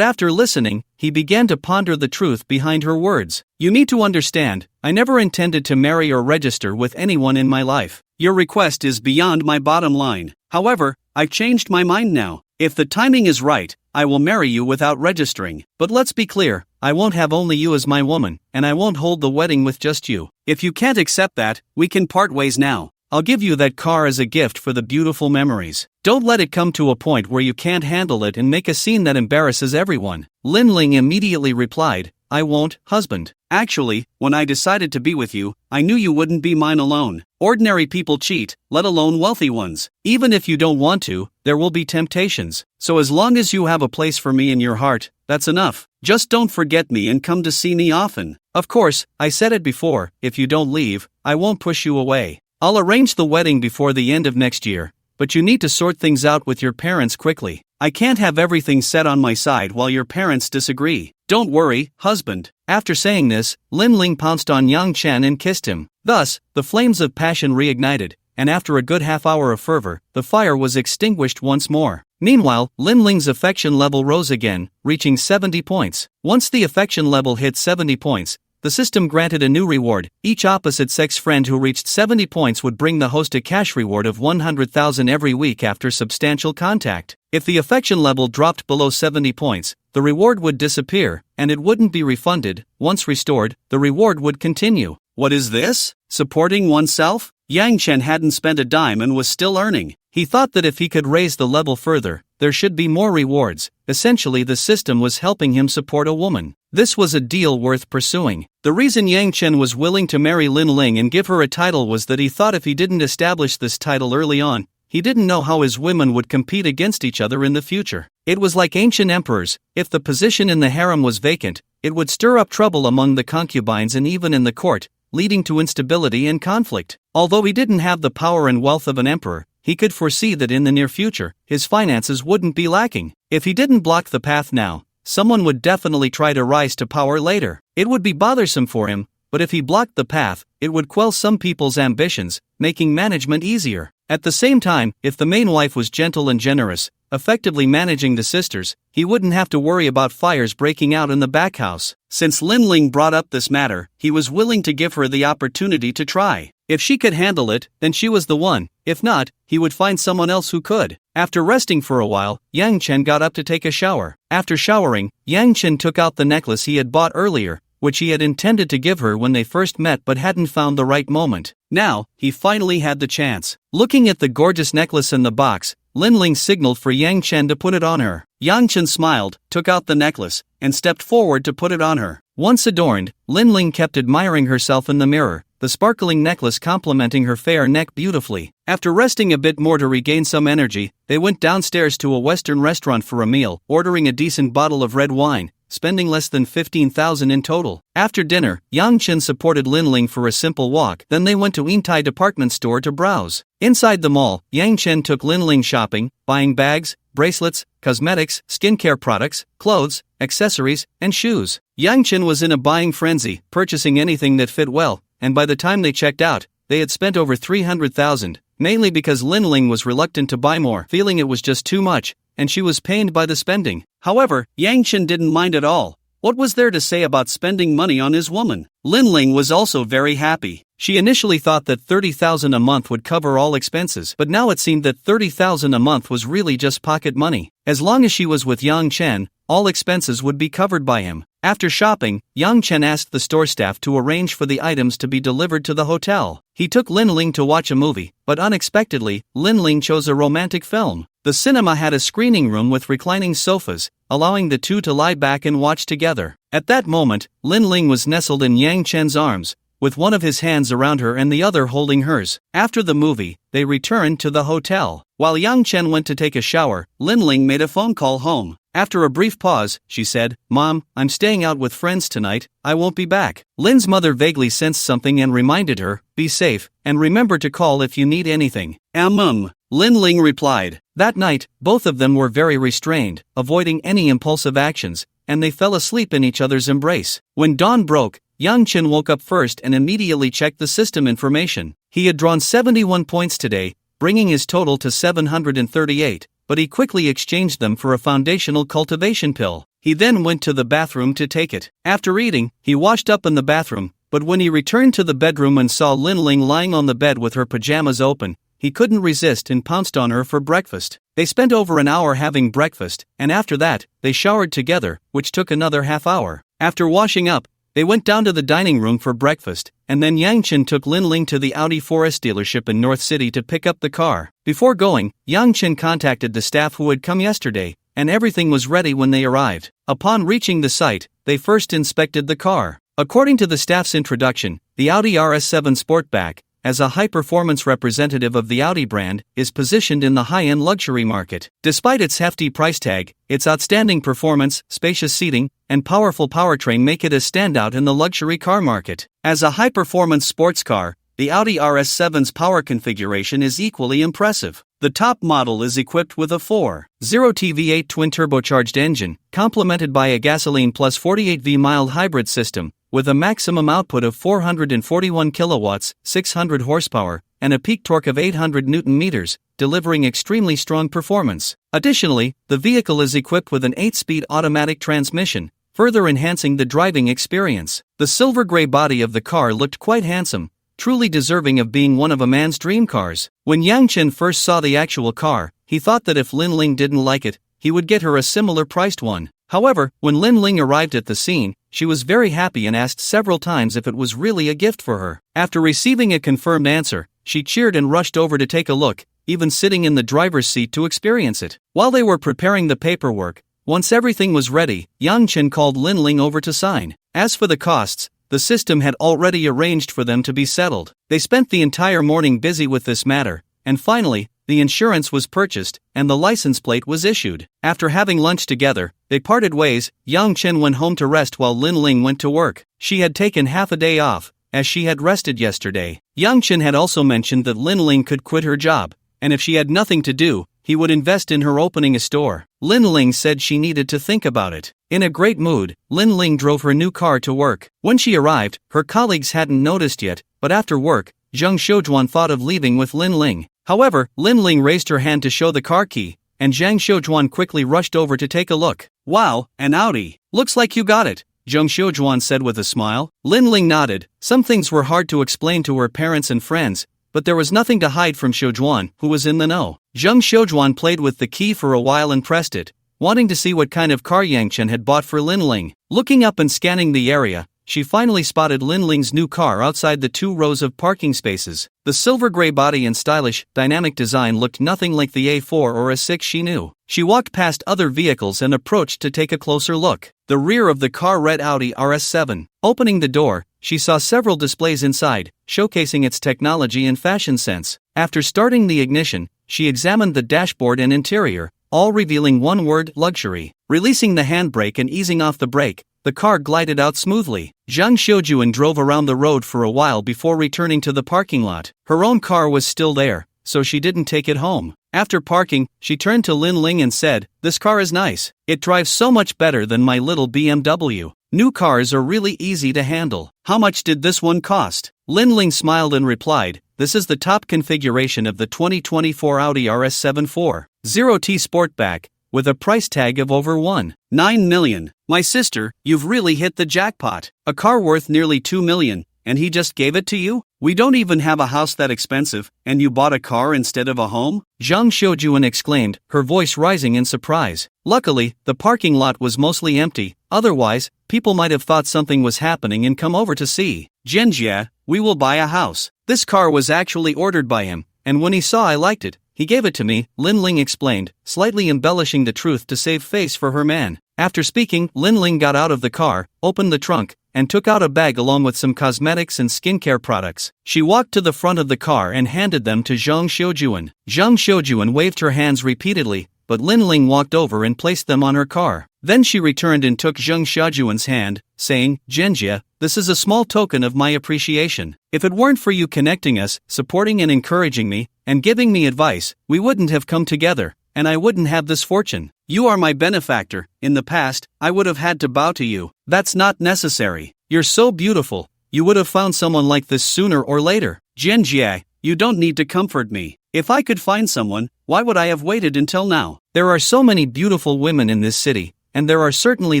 after listening, he began to ponder the truth behind her words. "You need to understand, I never intended to marry or register with anyone in my life. Your request is beyond my bottom line. However, I've changed my mind now. If the timing is right, I will marry you without registering. But let's be clear, I won't have only you as my woman, and I won't hold the wedding with just you. If you can't accept that, we can part ways now. I'll give you that car as a gift for the beautiful memories. Don't let it come to a point where you can't handle it and make a scene that embarrasses everyone." Lin Ling immediately replied, "I won't, husband. Actually, when I decided to be with you, I knew you wouldn't be mine alone. Ordinary people cheat, let alone wealthy ones. Even if you don't want to, there will be temptations. So as long as you have a place for me in your heart, that's enough. Just don't forget me and come to see me often. Of course, I said it before, if you don't leave, I won't push you away. I'll arrange the wedding before the end of next year, but you need to sort things out with your parents quickly. I can't have everything set on my side while your parents disagree. Don't worry, husband." After saying this, Lin Ling pounced on Yang Chen and kissed him. Thus, the flames of passion reignited, and after a good half hour of fervor, the fire was extinguished once more. Meanwhile, Lin Ling's affection level rose again, reaching 70 points. Once the affection level hit 70 points, the system granted a new reward. Each opposite-sex friend who reached 70 points would bring the host a cash reward of 100,000 every week after substantial contact. If the affection level dropped below 70 points, the reward would disappear, and it wouldn't be refunded. Once restored, the reward would continue. What is this? Supporting oneself? Yang Chen hadn't spent a dime and was still earning. He thought that if he could raise the level further, there should be more rewards. Essentially, the system was helping him support a woman. This was a deal worth pursuing. The reason Yang Chen was willing to marry Lin Ling and give her a title was that he thought if he didn't establish this title early on, he didn't know how his women would compete against each other in the future. It was like ancient emperors. If the position in the harem was vacant, it would stir up trouble among the concubines and even in the court, leading to instability and conflict. Although he didn't have the power and wealth of an emperor, he could foresee that in the near future, his finances wouldn't be lacking. If he didn't block the path now, someone would definitely try to rise to power later. It would be bothersome for him, but if he blocked the path, it would quell some people's ambitions, making management easier. At the same time, if the main wife was gentle and generous, effectively managing the sisters, he wouldn't have to worry about fires breaking out in the back house. Since Lin Ling brought up this matter, he was willing to give her the opportunity to try. If she could handle it, then she was the one. If not, he would find someone else who could. After resting for a while, Yang Chen got up to take a shower. After showering, Yang Chen took out the necklace he had bought earlier, which he had intended to give her when they first met but hadn't found the right moment. Now, he finally had the chance. Looking at the gorgeous necklace in the box, Lin Ling signaled for Yang Chen to put it on her. Yang Chen smiled, took out the necklace, and stepped forward to put it on her. Once adorned, Lin Ling kept admiring herself in the mirror, the sparkling necklace complementing her fair neck beautifully. After resting a bit more to regain some energy, they went downstairs to a Western restaurant for a meal, ordering a decent bottle of red wine, spending less than 15,000 in total. After dinner, Yang Chen supported Lin Ling for a simple walk, then they went to Yintai department store to browse. Inside the mall, Yang Chen took Lin Ling shopping, buying bags, bracelets, cosmetics, skincare products, clothes, accessories, and shoes. Yang Chen was in a buying frenzy, purchasing anything that fit well, and by the time they checked out, they had spent over 300,000, mainly because Lin Ling was reluctant to buy more, feeling it was just too much, and she was pained by the spending. However, Yang Chen didn't mind at all. What was there to say about spending money on his woman? Lin Ling was also very happy. She initially thought that 30,000 a month would cover all expenses, but now it seemed that 30,000 a month was really just pocket money. As long as she was with Yang Chen, all expenses would be covered by him. After shopping, Yang Chen asked the store staff to arrange for the items to be delivered to the hotel. He took Lin Ling to watch a movie, but unexpectedly, Lin Ling chose a romantic film. The cinema had a screening room with reclining sofas, allowing the two to lie back and watch together. At that moment, Lin Ling was nestled in Yang Chen's arms, with one of his hands around her and the other holding hers. After the movie, they returned to the hotel. While Yang Chen went to take a shower, Lin Ling made a phone call home. After a brief pause, she said, "Mom, I'm staying out with friends tonight, I won't be back." Lin's mother vaguely sensed something and reminded her, "Be safe, and remember to call if you need anything." Lin Ling replied. That night, both of them were very restrained, avoiding any impulsive actions, and they fell asleep in each other's embrace. When dawn broke, Yang Chen woke up first and immediately checked the system information. He had drawn 71 points today, bringing his total to 738, but he quickly exchanged them for a foundational cultivation pill. He then went to the bathroom to take it. After eating, he washed up in the bathroom, but when he returned to the bedroom and saw Lin Ling lying on the bed with her pajamas open, he couldn't resist and pounced on her for breakfast. They spent over an hour having breakfast, and after that, they showered together, which took another half hour. After washing up, they went down to the dining room for breakfast, and then Yang Chen took Lin Ling to the Audi Forest dealership in North City to pick up the car. Before going, Yang Chen contacted the staff who had come yesterday, and everything was ready when they arrived. Upon reaching the site, they first inspected the car. According to the staff's introduction, the Audi RS7 Sportback, as a high-performance representative of the Audi brand, is positioned in the high-end luxury market. Despite its hefty price tag, its outstanding performance, spacious seating, and powerful powertrain make it a standout in the luxury car market. As a high-performance sports car, the Audi RS7's power configuration is equally impressive. The top model is equipped with a 4.0T V8 twin-turbocharged engine, complemented by a gasoline plus 48V mild hybrid system, with a maximum output of 441 kilowatts, 600 horsepower, and a peak torque of 800 Newton meters, delivering extremely strong performance. Additionally, the vehicle is equipped with an 8-speed automatic transmission, further enhancing the driving experience. The silver gray body of the car looked quite handsome, truly deserving of being one of a man's dream cars. When Yang Chen first saw the actual car, he thought that if Lin Ling didn't like it, he would get her a similar priced one. However, when Lin Ling arrived at the scene, she was very happy and asked several times if it was really a gift for her. After receiving a confirmed answer, she cheered and rushed over to take a look, even sitting in the driver's seat to experience it. While they were preparing the paperwork, once everything was ready, Yang Chen called Lin Ling over to sign. As for the costs, the system had already arranged for them to be settled. They spent the entire morning busy with this matter, and finally, the insurance was purchased, and the license plate was issued. After having lunch together, they parted ways. Yang Chen went home to rest while Lin Ling went to work. She had taken half a day off, as she had rested yesterday. Yang Chen had also mentioned that Lin Ling could quit her job, and if she had nothing to do, he would invest in her opening a store. Lin Ling said she needed to think about it. In a great mood, Lin Ling drove her new car to work. When she arrived, her colleagues hadn't noticed yet, but after work, Zhang Xiujuan thought of leaving with Lin Ling. However, Lin Ling raised her hand to show the car key, and Zhang Xiujuan quickly rushed over to take a look. "Wow, an Audi. Looks like you got it," Zhang Xiujuan said with a smile. Lin Ling nodded. Some things were hard to explain to her parents and friends, but there was nothing to hide from Xiujuan, who was in the know. Zhang Xiujuan played with the key for a while and pressed it, wanting to see what kind of car Yang Chen had bought for Lin Ling. Looking up and scanning the area, she finally spotted Lin Ling's new car outside the 2 rows of parking spaces. The silver gray body and stylish, dynamic design looked nothing like the A4 or A6 she knew. She walked past other vehicles and approached to take a closer look. The rear of the car read Audi RS7. Opening the door, she saw several displays inside, showcasing its technology and fashion sense. After starting the ignition, she examined the dashboard and interior, all revealing one word: luxury. Releasing the handbrake and easing off the brake, the car glided out smoothly. Zhang Xiujuan drove around the road for a while before returning to the parking lot. Her own car was still there, so she didn't take it home. After parking, she turned to Lin Ling and said, "This car is nice. It drives so much better than my little BMW. New cars are really easy to handle. How much did this one cost?" Lin Ling smiled and replied, "This is the top configuration of the 2024 Audi RS7 4.0T Sportback, with a price tag of over 1.9 million. My sister, you've really hit the jackpot. A car worth nearly 2 million, and he just gave it to you? We don't even have a house that expensive, and you bought a car instead of a home?" Zhang Xiujuan exclaimed, her voice rising in surprise. Luckily, the parking lot was mostly empty, otherwise, people might have thought something was happening and come over to see. "Zhenjie, we will buy a house. This car was actually ordered by him, and when he saw I liked it, he gave it to me," Lin Ling explained, slightly embellishing the truth to save face for her man. After speaking, Lin Ling got out of the car, opened the trunk, and took out a bag along with some cosmetics and skincare products. She walked to the front of the car and handed them to Zhang Xiujuan. Zhang Xiujuan waved her hands repeatedly, but Lin Ling walked over and placed them on her car. Then she returned and took Zhang Xiujuan's hand, saying, "Zhenjie, this is a small token of my appreciation. If it weren't for you connecting us, supporting and encouraging me, and giving me advice, we wouldn't have come together, and I wouldn't have this fortune. You are my benefactor. In the past, I would have had to bow to you. That's not necessary. You're so beautiful. You would have found someone like this sooner or later. Zhenjie, you don't need to comfort me. If I could find someone, why would I have waited until now? There are so many beautiful women in this city, and there are certainly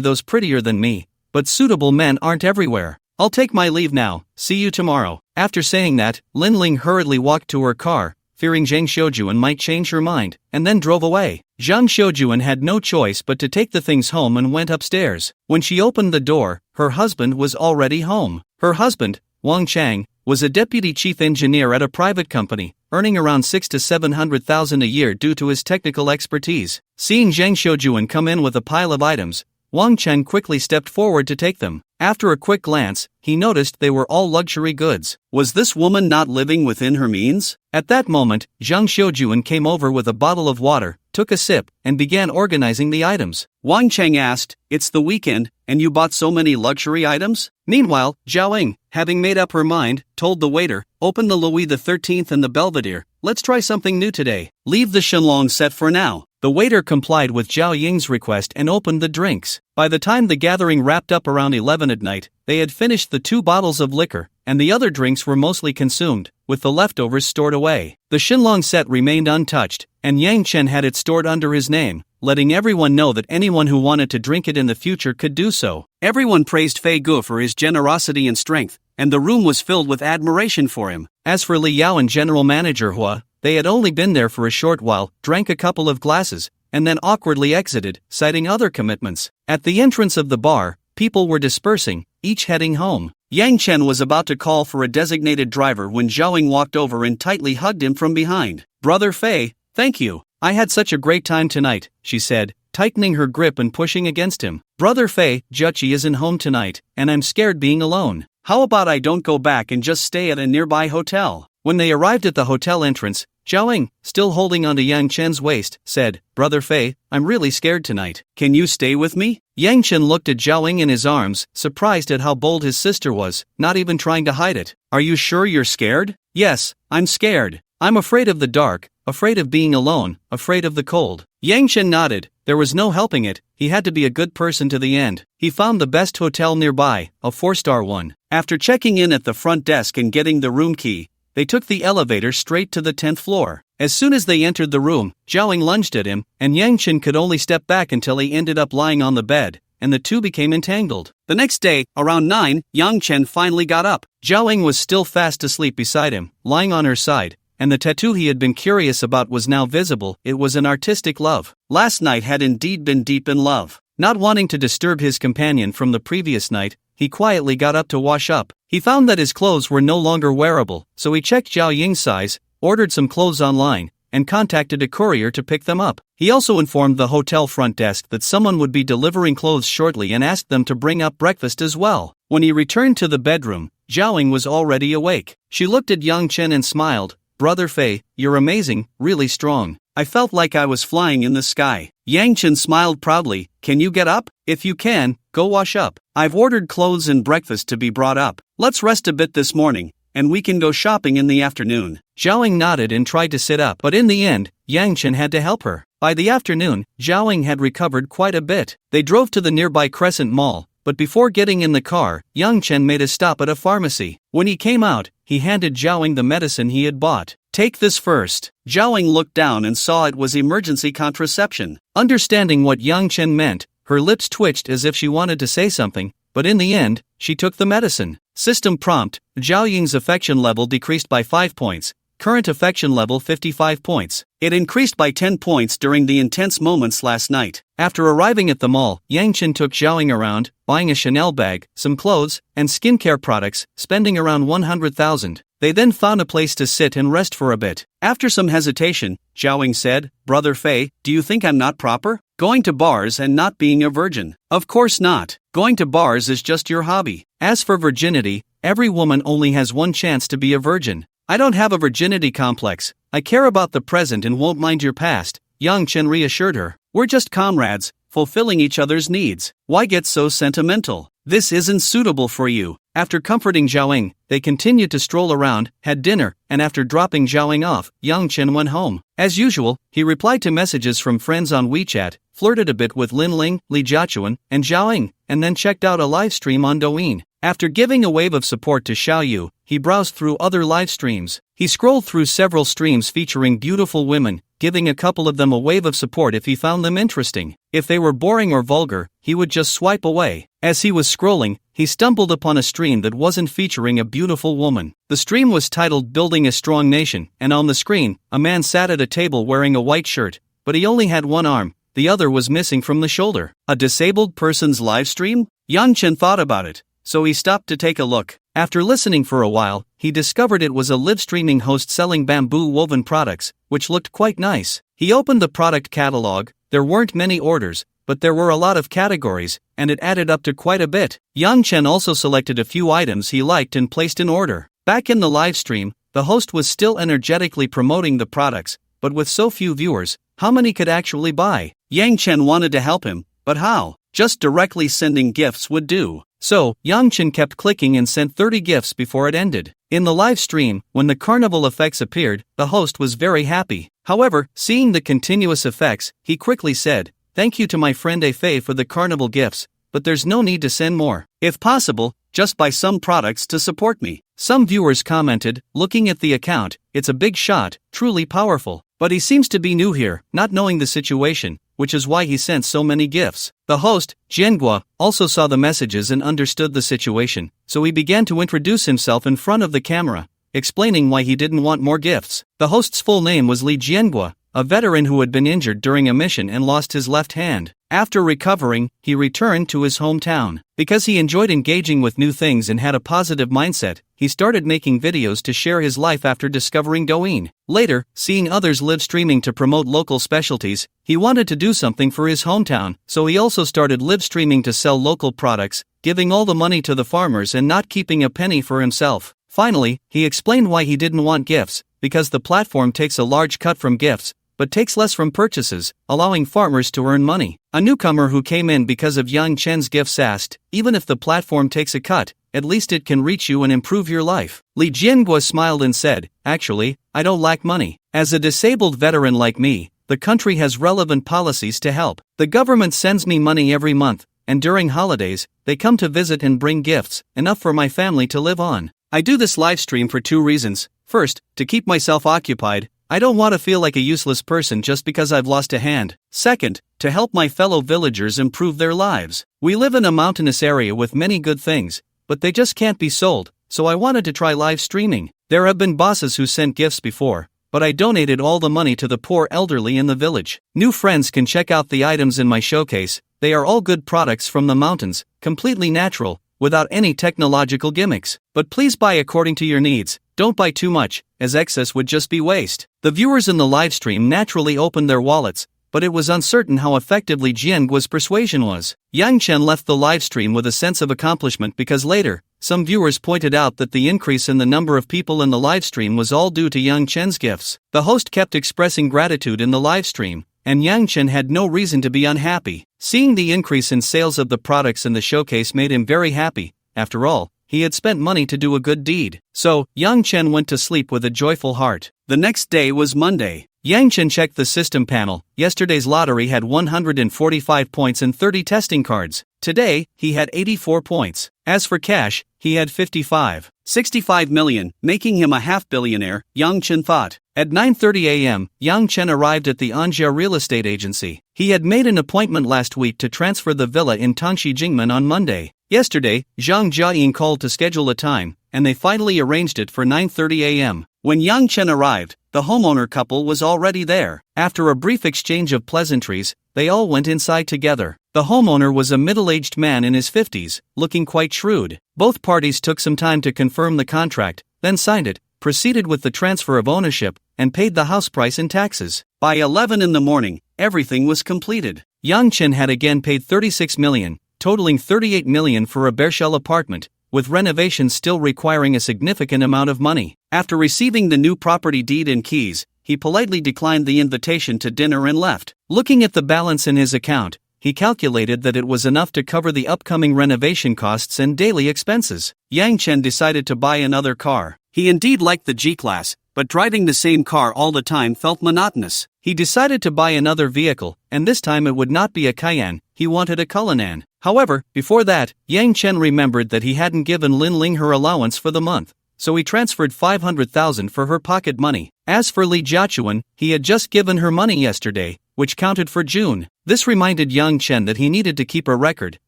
those prettier than me, but suitable men aren't everywhere. I'll take my leave now. See you tomorrow." After saying that, Lin Ling hurriedly walked to her car, fearing Zhang Xiujuan might change her mind, and then drove away. Zhang Xiujuan had no choice but to take the things home and went upstairs. When she opened the door, her husband was already home. Her husband, Wang Chang, was a deputy chief engineer at a private company, earning around 600,000 to 700,000 a year due to his technical expertise. Seeing Zhang Xiujuan come in with a pile of items, Wang Cheng quickly stepped forward to take them. After a quick glance, he noticed they were all luxury goods. Was this woman not living within her means? At that moment, Zhang Xiujuan came over with a bottle of water, took a sip, and began organizing the items. Wang Cheng asked, "It's the weekend, and you bought so many luxury items?" Meanwhile, Zhao Ying, having made up her mind, told the waiter, "Open the Louis XIII and the Belvedere. Let's try something new today. Leave the Shenlong set for now." The waiter complied with Zhao Ying's request and opened the drinks. By the time the gathering wrapped up around 11 at night, they had finished the 2 bottles of liquor, and the other drinks were mostly consumed. with the leftovers stored away. The Shinlong set remained untouched, and Yang Chen had it stored under his name, letting everyone know that anyone who wanted to drink it in the future could do so. Everyone praised Fei Gu for his generosity and strength, and the room was filled with admiration for him. As for Li Yao and General Manager Hua, they had only been there for a short while, drank a couple of glasses, and then awkwardly exited, citing other commitments. At the entrance of the bar, people were dispersing, each heading home. Yang Chen was about to call for a designated driver when Zhao Ying walked over and tightly hugged him from behind. "Brother Fei, thank you. I had such a great time tonight," she said, tightening her grip and pushing against him. "Brother Fei, Juchi isn't home tonight, and I'm scared being alone. How about I don't go back and just stay at a nearby hotel?" When they arrived at the hotel entrance, Zhao Ying, still holding onto Yang Chen's waist, said, "Brother Fei, I'm really scared tonight. Can you stay with me?" Yang Chen looked at Zhao Ying in his arms, surprised at how bold his sister was, not even trying to hide it. "Are you sure you're scared?" "Yes, I'm scared. I'm afraid of the dark, afraid of being alone, afraid of the cold." Yang Chen nodded. There was no helping it, he had to be a good person to the end. He found the best hotel nearby, a 4-star one. After checking in at the front desk and getting the room key, they took the elevator straight to the 10th floor. As soon as they entered the room, Zhao Ying lunged at him, and Yang Chen could only step back until he ended up lying on the bed, and the two became entangled. The next day, around 9, Yang Chen finally got up. Zhao Ying was still fast asleep beside him, lying on her side, and the tattoo he had been curious about was now visible. It was an artistic love. Last night had indeed been deep in love. Not wanting to disturb his companion from the previous night, he quietly got up to wash up. He found that his clothes were no longer wearable, so he checked Zhao Ying's size, ordered some clothes online, and contacted a courier to pick them up. He also informed the hotel front desk that someone would be delivering clothes shortly and asked them to bring up breakfast as well. When he returned to the bedroom, Zhao Ying was already awake. She looked at Yang Chen and smiled. "Brother Fei, you're amazing, really strong. I felt like I was flying in the sky." Yang Chen smiled proudly. "Can you get up? If you can, go wash up. I've ordered clothes and breakfast to be brought up. Let's rest a bit this morning, and we can go shopping in the afternoon." Zhao Ying nodded and tried to sit up, but in the end, Yang Chen had to help her. By the afternoon, Zhao Ying had recovered quite a bit. They drove to the nearby Crescent Mall, but before getting in the car, Yang Chen made a stop at a pharmacy. When he came out, he handed Zhao Ying the medicine he had bought. "Take this first." Zhao Ying looked down and saw it was emergency contraception. Understanding what Yang Chen meant, her lips twitched as if she wanted to say something, but in the end, she took the medicine. System prompt: Zhao Ying's affection level decreased by 5 points. Current affection level 55 points. It increased by 10 points during the intense moments last night. After arriving at the mall, Yang Chen took Zhao Ying around, buying a Chanel bag, some clothes, and skincare products, spending around 100,000. They then found a place to sit and rest for a bit. After some hesitation, Zhao Ying said, "Brother Fei, do you think I'm not proper? Going to bars and not being a virgin?" "Of course not. Going to bars is just your hobby. As for virginity, every woman only has one chance to be a virgin. I don't have a virginity complex. I care about the present and won't mind your past," Yang Chen reassured her. "We're just comrades, fulfilling each other's needs. Why get so sentimental? This isn't suitable for you." After comforting Zhao Ying, they continued to stroll around, had dinner, and after dropping Zhao Ying off, Yang Chen went home. As usual, he replied to messages from friends on WeChat, flirted a bit with Lin Ling, Li Jiachuan, and Zhao Ying, and then checked out a live stream on Douyin. After giving a wave of support to Xiao Yu, he browsed through other live streams. He scrolled through several streams featuring beautiful women, giving a couple of them a wave of support if he found them interesting. If they were boring or vulgar, he would just swipe away. As he was scrolling, he stumbled upon a stream that wasn't featuring a beautiful woman. The stream was titled Building a Strong Nation, and on the screen, a man sat at a table wearing a white shirt, but he only had one arm, the other was missing from the shoulder. A disabled person's live stream? Yang Chen thought about it, so he stopped to take a look. After listening for a while, he discovered it was a live streaming host selling bamboo woven products, which looked quite nice. He opened the product catalog. There weren't many orders, but there were a lot of categories, and it added up to quite a bit. Yang Chen also selected a few items he liked and placed an order. Back in the live stream, the host was still energetically promoting the products, but with so few viewers, how many could actually buy? Yang Chen wanted to help him, but how? Just directly sending gifts would do. So, Yang Chen kept clicking and sent 30 gifts before it ended. In the live stream, when the carnival effects appeared, the host was very happy. However, seeing the continuous effects, he quickly said, "Thank you to my friend A Fei for the carnival gifts, but there's no need to send more. If possible, just buy some products to support me. Some viewers commented, looking at the account, it's a big shot, truly powerful. But he seems to be new here, not knowing the situation, which is why he sent so many gifts. The host, Jiangua, also saw the messages and understood the situation, so he began to introduce himself in front of the camera, explaining why he didn't want more gifts. The host's full name was Li Jiangua, a veteran who had been injured during a mission and lost his left hand. After recovering, he returned to his hometown. Because he enjoyed engaging with new things and had a positive mindset, he started making videos to share his life after discovering Douyin. Later, seeing others live streaming to promote local specialties, he wanted to do something for his hometown, so he also started live streaming to sell local products, giving all the money to the farmers and not keeping a penny for himself. Finally, he explained why he didn't want gifts, because the platform takes a large cut from gifts, but takes less from purchases, allowing farmers to earn money. A newcomer who came in because of Yang Chen's gifts asked, even if the platform takes a cut, at least it can reach you and improve your life. Li Jiangua smiled and said, actually, I don't lack money. As a disabled veteran like me, the country has relevant policies to help. The government sends me money every month, and during holidays, they come to visit and bring gifts, enough for my family to live on. I do this live stream for 2 reasons. First, to keep myself occupied. I don't want to feel like a useless person just because I've lost a hand. Second, to help my fellow villagers improve their lives. We live in a mountainous area with many good things, but they just can't be sold, so I wanted to try live streaming. There have been bosses who sent gifts before, but I donated all the money to the poor elderly in the village. New friends can check out the items in my showcase. They are all good products from the mountains, completely natural, without any technological gimmicks. But please buy according to your needs. Don't buy too much, as excess would just be waste. The viewers in the livestream naturally opened their wallets, but it was uncertain how effectively Jiangua's persuasion was. Yang Chen left the livestream with a sense of accomplishment because later, some viewers pointed out that the increase in the number of people in the livestream was all due to Yang Chen's gifts. The host kept expressing gratitude in the livestream, and Yang Chen had no reason to be unhappy. Seeing the increase in sales of the products in the showcase made him very happy. After all, he had spent money to do a good deed. So, Yang Chen went to sleep with a joyful heart. The next day was Monday. Yang Chen checked the system panel. Yesterday's lottery had 145 points and 30 testing cards. Today, he had 84 points. As for cash, he had 65 million, making him a half-billionaire, Yang Chen thought. At 9:30 a.m., Yang Chen arrived at the Anjia real estate agency. He had made an appointment last week to transfer the villa in Tangxi Jingmen on Monday. Yesterday, Zhang Jiayin called to schedule a time, and they finally arranged it for 9:30 a.m. When Yang Chen arrived, the homeowner couple was already there. After a brief exchange of pleasantries, they all went inside together. The homeowner was a middle-aged man in his 50s, looking quite shrewd. Both parties took some time to confirm the contract, then signed it, proceeded with the transfer of ownership, and paid the house price and taxes. By 11 in the morning, everything was completed. Yang Chen had again paid 36 million, totaling 38 million for a bare-shell apartment, with renovations still requiring a significant amount of money. After receiving the new property deed and keys, he politely declined the invitation to dinner and left. Looking at the balance in his account, he calculated that it was enough to cover the upcoming renovation costs and daily expenses. Yang Chen decided to buy another car. He indeed liked the G-Class, but driving the same car all the time felt monotonous. He decided to buy another vehicle, and this time it would not be a Cayenne, he wanted a Cullinan. However, before that, Yang Chen remembered that he hadn't given Lin Ling her allowance for the month, so he transferred 500,000 for her pocket money. As for Li Jiachuan, he had just given her money yesterday, which counted for June. This reminded Yang Chen that he needed to keep a record,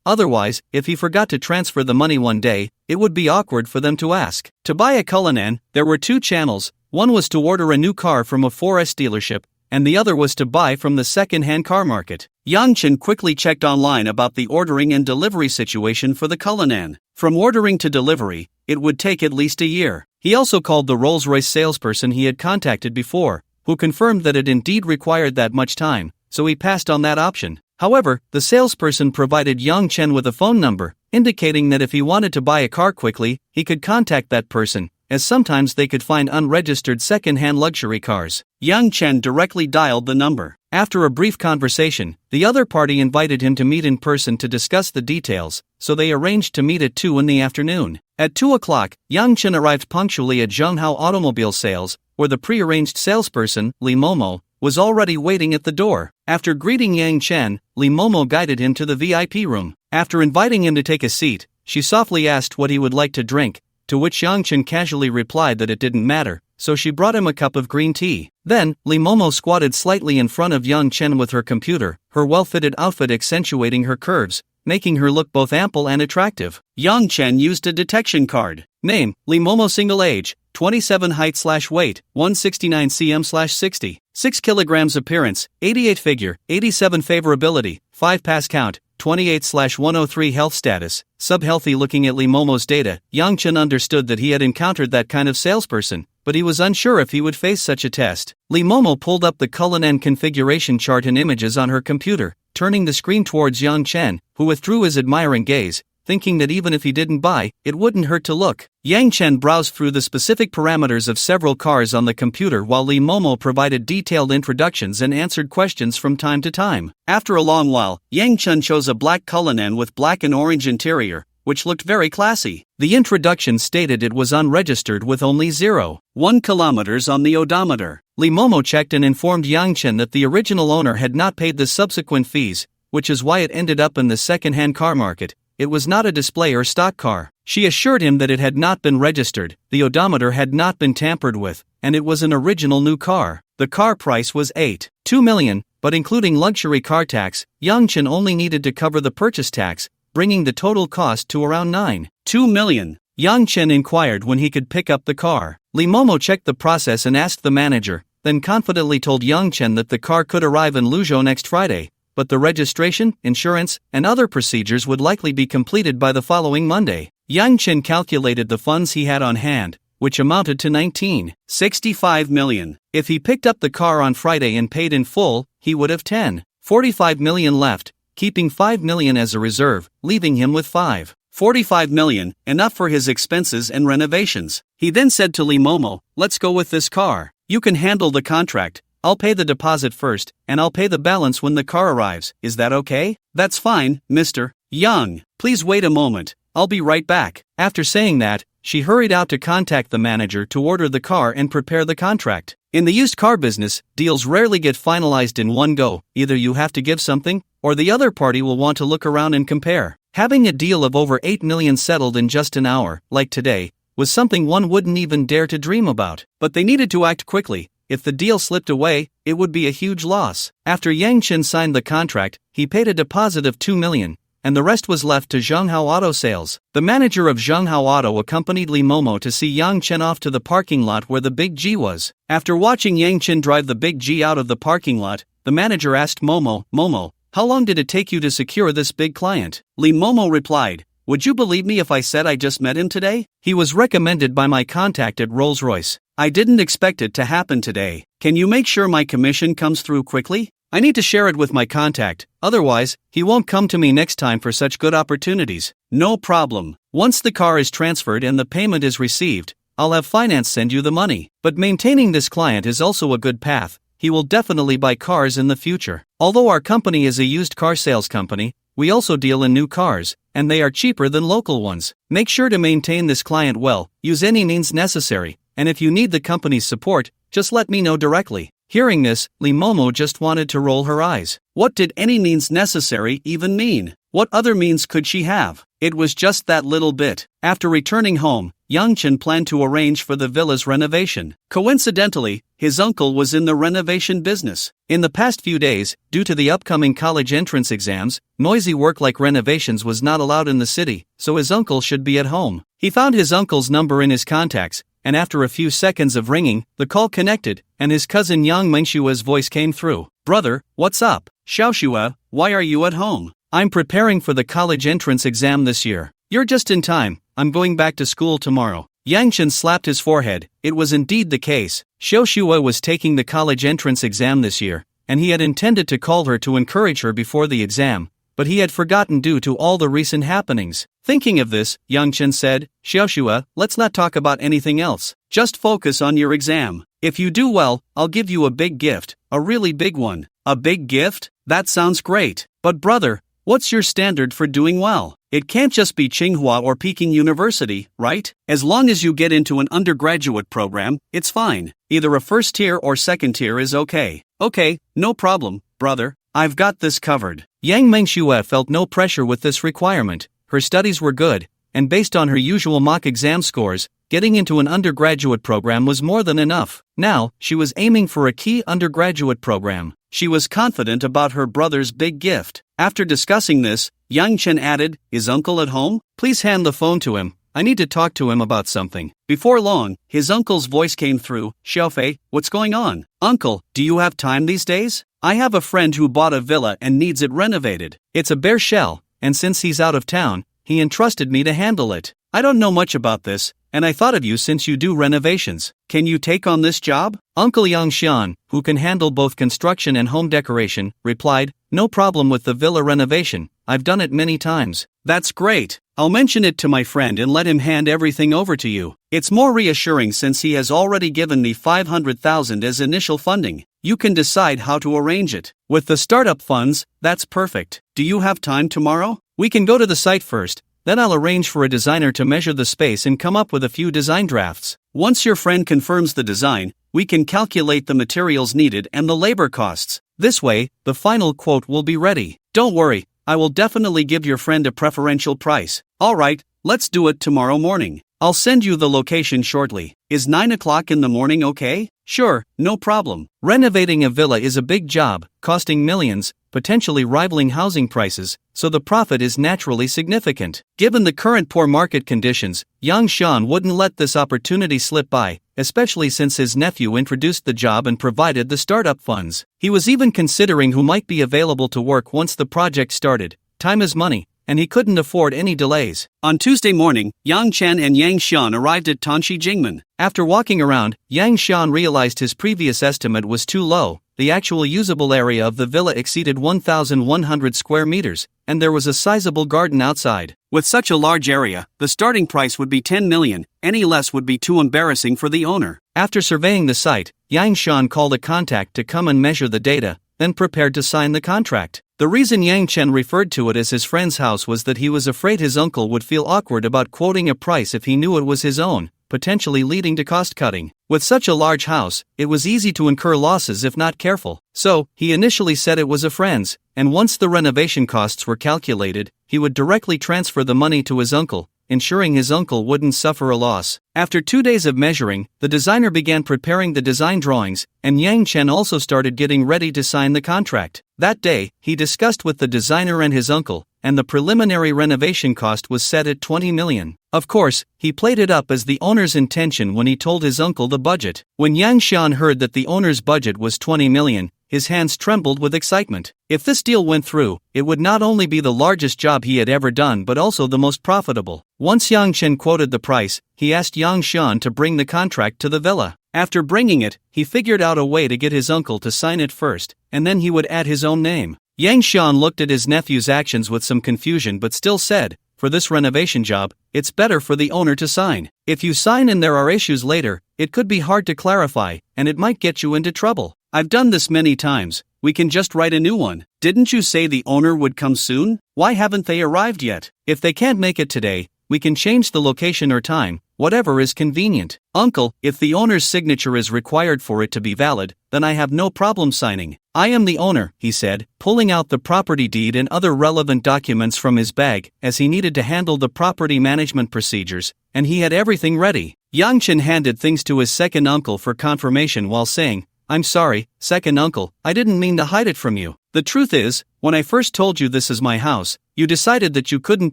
otherwise, if he forgot to transfer the money one day, it would be awkward for them to ask. To buy a Cullinan, there were 2 channels. One was to order a new car from a 4S dealership, and the other was to buy from the second-hand car market. Yang Chen quickly checked online about the ordering and delivery situation for the Cullinan. From ordering to delivery, it would take at least a year. He also called the Rolls-Royce salesperson he had contacted before, who confirmed that it indeed required that much time, so he passed on that option. However, the salesperson provided Yang Chen with a phone number, indicating that if he wanted to buy a car quickly, he could contact that person, as sometimes they could find unregistered second-hand luxury cars. Yang Chen directly dialed the number. After a brief conversation, the other party invited him to meet in person to discuss the details, so they arranged to meet at 2 in the afternoon. At 2 o'clock, Yang Chen arrived punctually at Zhonghao Automobile Sales, where the pre-arranged salesperson, Li Momo, was already waiting at the door. After greeting Yang Chen, Li Momo guided him to the VIP room. After inviting him to take a seat, she softly asked what he would like to drink, to which Yang Chen casually replied that it didn't matter, so she brought him a cup of green tea. Then, Lee Momo squatted slightly in front of Yang Chen with her computer, her well-fitted outfit accentuating her curves, making her look both ample and attractive. Yang Chen used a detection card. Name, Lee Momo. Single age, 27. Height/weight, 169 cm/60. 6 kilograms. Appearance, 88. Figure, 87. Favorability, 5 pass count, 28/103. Health status, sub-healthy. Looking at Lee Momo's data, Yang Chen understood that he had encountered that kind of salesperson, but he was unsure if he would face such a test. Lee Momo pulled up the Cullinan configuration chart and images on her computer, turning the screen towards Yang Chen, who withdrew his admiring gaze, thinking that even if he didn't buy, it wouldn't hurt to look. Yang Chen browsed through the specific parameters of several cars on the computer while Lee Momo provided detailed introductions and answered questions from time to time. After a long while, Yang Chen chose a black Cullinan with black and orange interior, which looked very classy. The introduction stated it was unregistered with only 0.1 kilometers on the odometer. Lee Momo checked and informed Yang Chen that the original owner had not paid the subsequent fees, which is why it ended up in the second-hand car market. It was not a display or stock car. She assured him that it had not been registered, the odometer had not been tampered with, and it was an original new car. The car price was 8.2 million, but including luxury car tax, Yang Chen only needed to cover the purchase tax, bringing the total cost to around 9.2 million. Yang Chen inquired when he could pick up the car. Lee Momo checked the process and asked the manager, then confidently told Yang Chen that the car could arrive in Luzhou next Friday, but the registration, insurance, and other procedures would likely be completed by the following Monday. Yang Chen calculated the funds he had on hand, which amounted to 19.65 million. If he picked up the car on Friday and paid in full, he would have 10.45 million left, keeping 5 million as a reserve, leaving him with 5.45 million, enough for his expenses and renovations. He then said to Lee Momo, "Let's go with this car. You can handle the contract. I'll pay the deposit first, and I'll pay the balance when the car arrives. Is that okay?" "That's fine, Mr. Yang. Please wait a moment. I'll be right back." After saying that, she hurried out to contact the manager to order the car and prepare the contract. In the used car business, deals rarely get finalized in one go. Either you have to give something, or the other party will want to look around and compare. Having a deal of over 8 million settled in just an hour, like today, was something one wouldn't even dare to dream about. But they needed to act quickly. If the deal slipped away, it would be a huge loss. After Yang Chen signed the contract, he paid a deposit of 2 million, and the rest was left to Zhonghao Auto Sales. The manager of Zhonghao Auto accompanied Lee Momo to see Yang Chen off to the parking lot where the Big G was. After watching Yang Chen drive the Big G out of the parking lot, the manager asked Momo, "Momo, how long did it take you to secure this big client?" Lee Momo replied, "Would you believe me if I said I just met him today? He was recommended by my contact at Rolls-Royce. I didn't expect it to happen today. Can you make sure my commission comes through quickly? I need to share it with my contact, otherwise, he won't come to me next time for such good opportunities." "No problem. Once the car is transferred and the payment is received, I'll have finance send you the money. But maintaining this client is also a good path. He will definitely buy cars in the future. Although our company is a used car sales company, we also deal in new cars, and they are cheaper than local ones. Make sure to maintain this client well, use any means necessary, and if you need the company's support, just let me know directly." Hearing this, Lee Momo just wanted to roll her eyes. What did any means necessary even mean? What other means could she have? It was just that little bit. After returning home, Yang Chen planned to arrange for the villa's renovation. Coincidentally, his uncle was in the renovation business. In the past few days, due to the upcoming college entrance exams, noisy work like renovations was not allowed in the city, so his uncle should be at home. He found his uncle's number in his contacts, and after a few seconds of ringing, the call connected, and his cousin Yang Mengshua's voice came through. "Brother, what's up? Xiaoxua, why are you at home?" "I'm preparing for the college entrance exam this year." "You're just in time, I'm going back to school tomorrow." Yang Chen slapped his forehead. It was indeed the case. Xiaoxua was taking the college entrance exam this year, and he had intended to call her to encourage her before the exam, but he had forgotten due to all the recent happenings. Thinking of this, Yang Chen said, "Xiaoxua, let's not talk about anything else. Just focus on your exam. If you do well, I'll give you a big gift, a really big one." "A big gift? That sounds great. But brother, what's your standard for doing well? It can't just be Tsinghua or Peking University, right? As long as you get into an undergraduate program, it's fine. Either a first tier or second tier is okay." "Okay, no problem, brother. I've got this covered. Yang Mengxue felt no pressure with this requirement. Her studies were good, and based on her usual mock exam scores, getting into an undergraduate program was more than enough. Now, she was aiming for a key undergraduate program. She was confident about her brother's big gift. After discussing this, Yang Chen added, "Is uncle at home? Please hand the phone to him. I need to talk to him about something." Before long, his uncle's voice came through. "Xiaofei, what's going on? Uncle, do you have time these days? I have a friend who bought a villa and needs it renovated. It's a bare shell, and since he's out of town, he entrusted me to handle it. I don't know much about this, and I thought of you since you do renovations. Can you take on this job?" Uncle Yang Xian, who can handle both construction and home decoration, replied, "No problem with the villa renovation. I've done it many times." "That's great. I'll mention it to my friend and let him hand everything over to you. It's more reassuring since he has already given me 500,000 as initial funding. You can decide how to arrange it. With the startup funds, that's perfect. Do you have time tomorrow? We can go to the site first, then I'll arrange for a designer to measure the space and come up with a few design drafts. Once your friend confirms the design, we can calculate the materials needed and the labor costs. This way, the final quote will be ready. Don't worry, I will definitely give your friend a preferential price." "Alright, let's do it tomorrow morning. I'll send you the location shortly. Is 9 o'clock in the morning okay?" "Sure, no problem." Renovating a villa is a big job, costing millions, potentially rivaling housing prices, so the profit is naturally significant. Given the current poor market conditions, Yang Shan wouldn't let this opportunity slip by, especially since his nephew introduced the job and provided the startup funds. He was even considering who might be available to work once the project started. Time is money, and he couldn't afford any delays. On Tuesday morning, Yang Chen and Yang Xian arrived at Tanshi Jingmen. After walking around, Yang Xian realized his previous estimate was too low. The actual usable area of the villa exceeded 1,100 square meters, and there was a sizable garden outside. With such a large area, the starting price would be 10 million, any less would be too embarrassing for the owner. After surveying the site, Yang Xian called a contact to come and measure the data, then prepared to sign the contract. The reason Yang Chen referred to it as his friend's house was that he was afraid his uncle would feel awkward about quoting a price if he knew it was his own, potentially leading to cost-cutting. With such a large house, it was easy to incur losses if not careful. So, he initially said it was a friend's, and once the renovation costs were calculated, he would directly transfer the money to his uncle, ensuring his uncle wouldn't suffer a loss. After 2 days of measuring, the designer began preparing the design drawings, and Yang Chen also started getting ready to sign the contract. That day, he discussed with the designer and his uncle, and the preliminary renovation cost was set at 20 million. Of course, he played it up as the owner's intention when he told his uncle the budget. When Yang Xian heard that the owner's budget was 20 million, his hands trembled with excitement. If this deal went through, it would not only be the largest job he had ever done but also the most profitable. Once Yang Chen quoted the price, he asked Yang Xian to bring the contract to the villa. After bringing it, he figured out a way to get his uncle to sign it first, and then he would add his own name. Yang Xian looked at his nephew's actions with some confusion but still said, "For this renovation job, it's better for the owner to sign. If you sign and there are issues later, it could be hard to clarify, and it might get you into trouble. I've done this many times, we can just write a new one. Didn't you say the owner would come soon? Why haven't they arrived yet? If they can't make it today, we can change the location or time, whatever is convenient." "Uncle, if the owner's signature is required for it to be valid, then I have no problem signing. I am the owner," he said, pulling out the property deed and other relevant documents from his bag, as he needed to handle the property management procedures, and he had everything ready. Yang Chen handed things to his second uncle for confirmation while saying, "I'm sorry, second uncle, I didn't mean to hide it from you. The truth is, when I first told you this is my house, you decided that you couldn't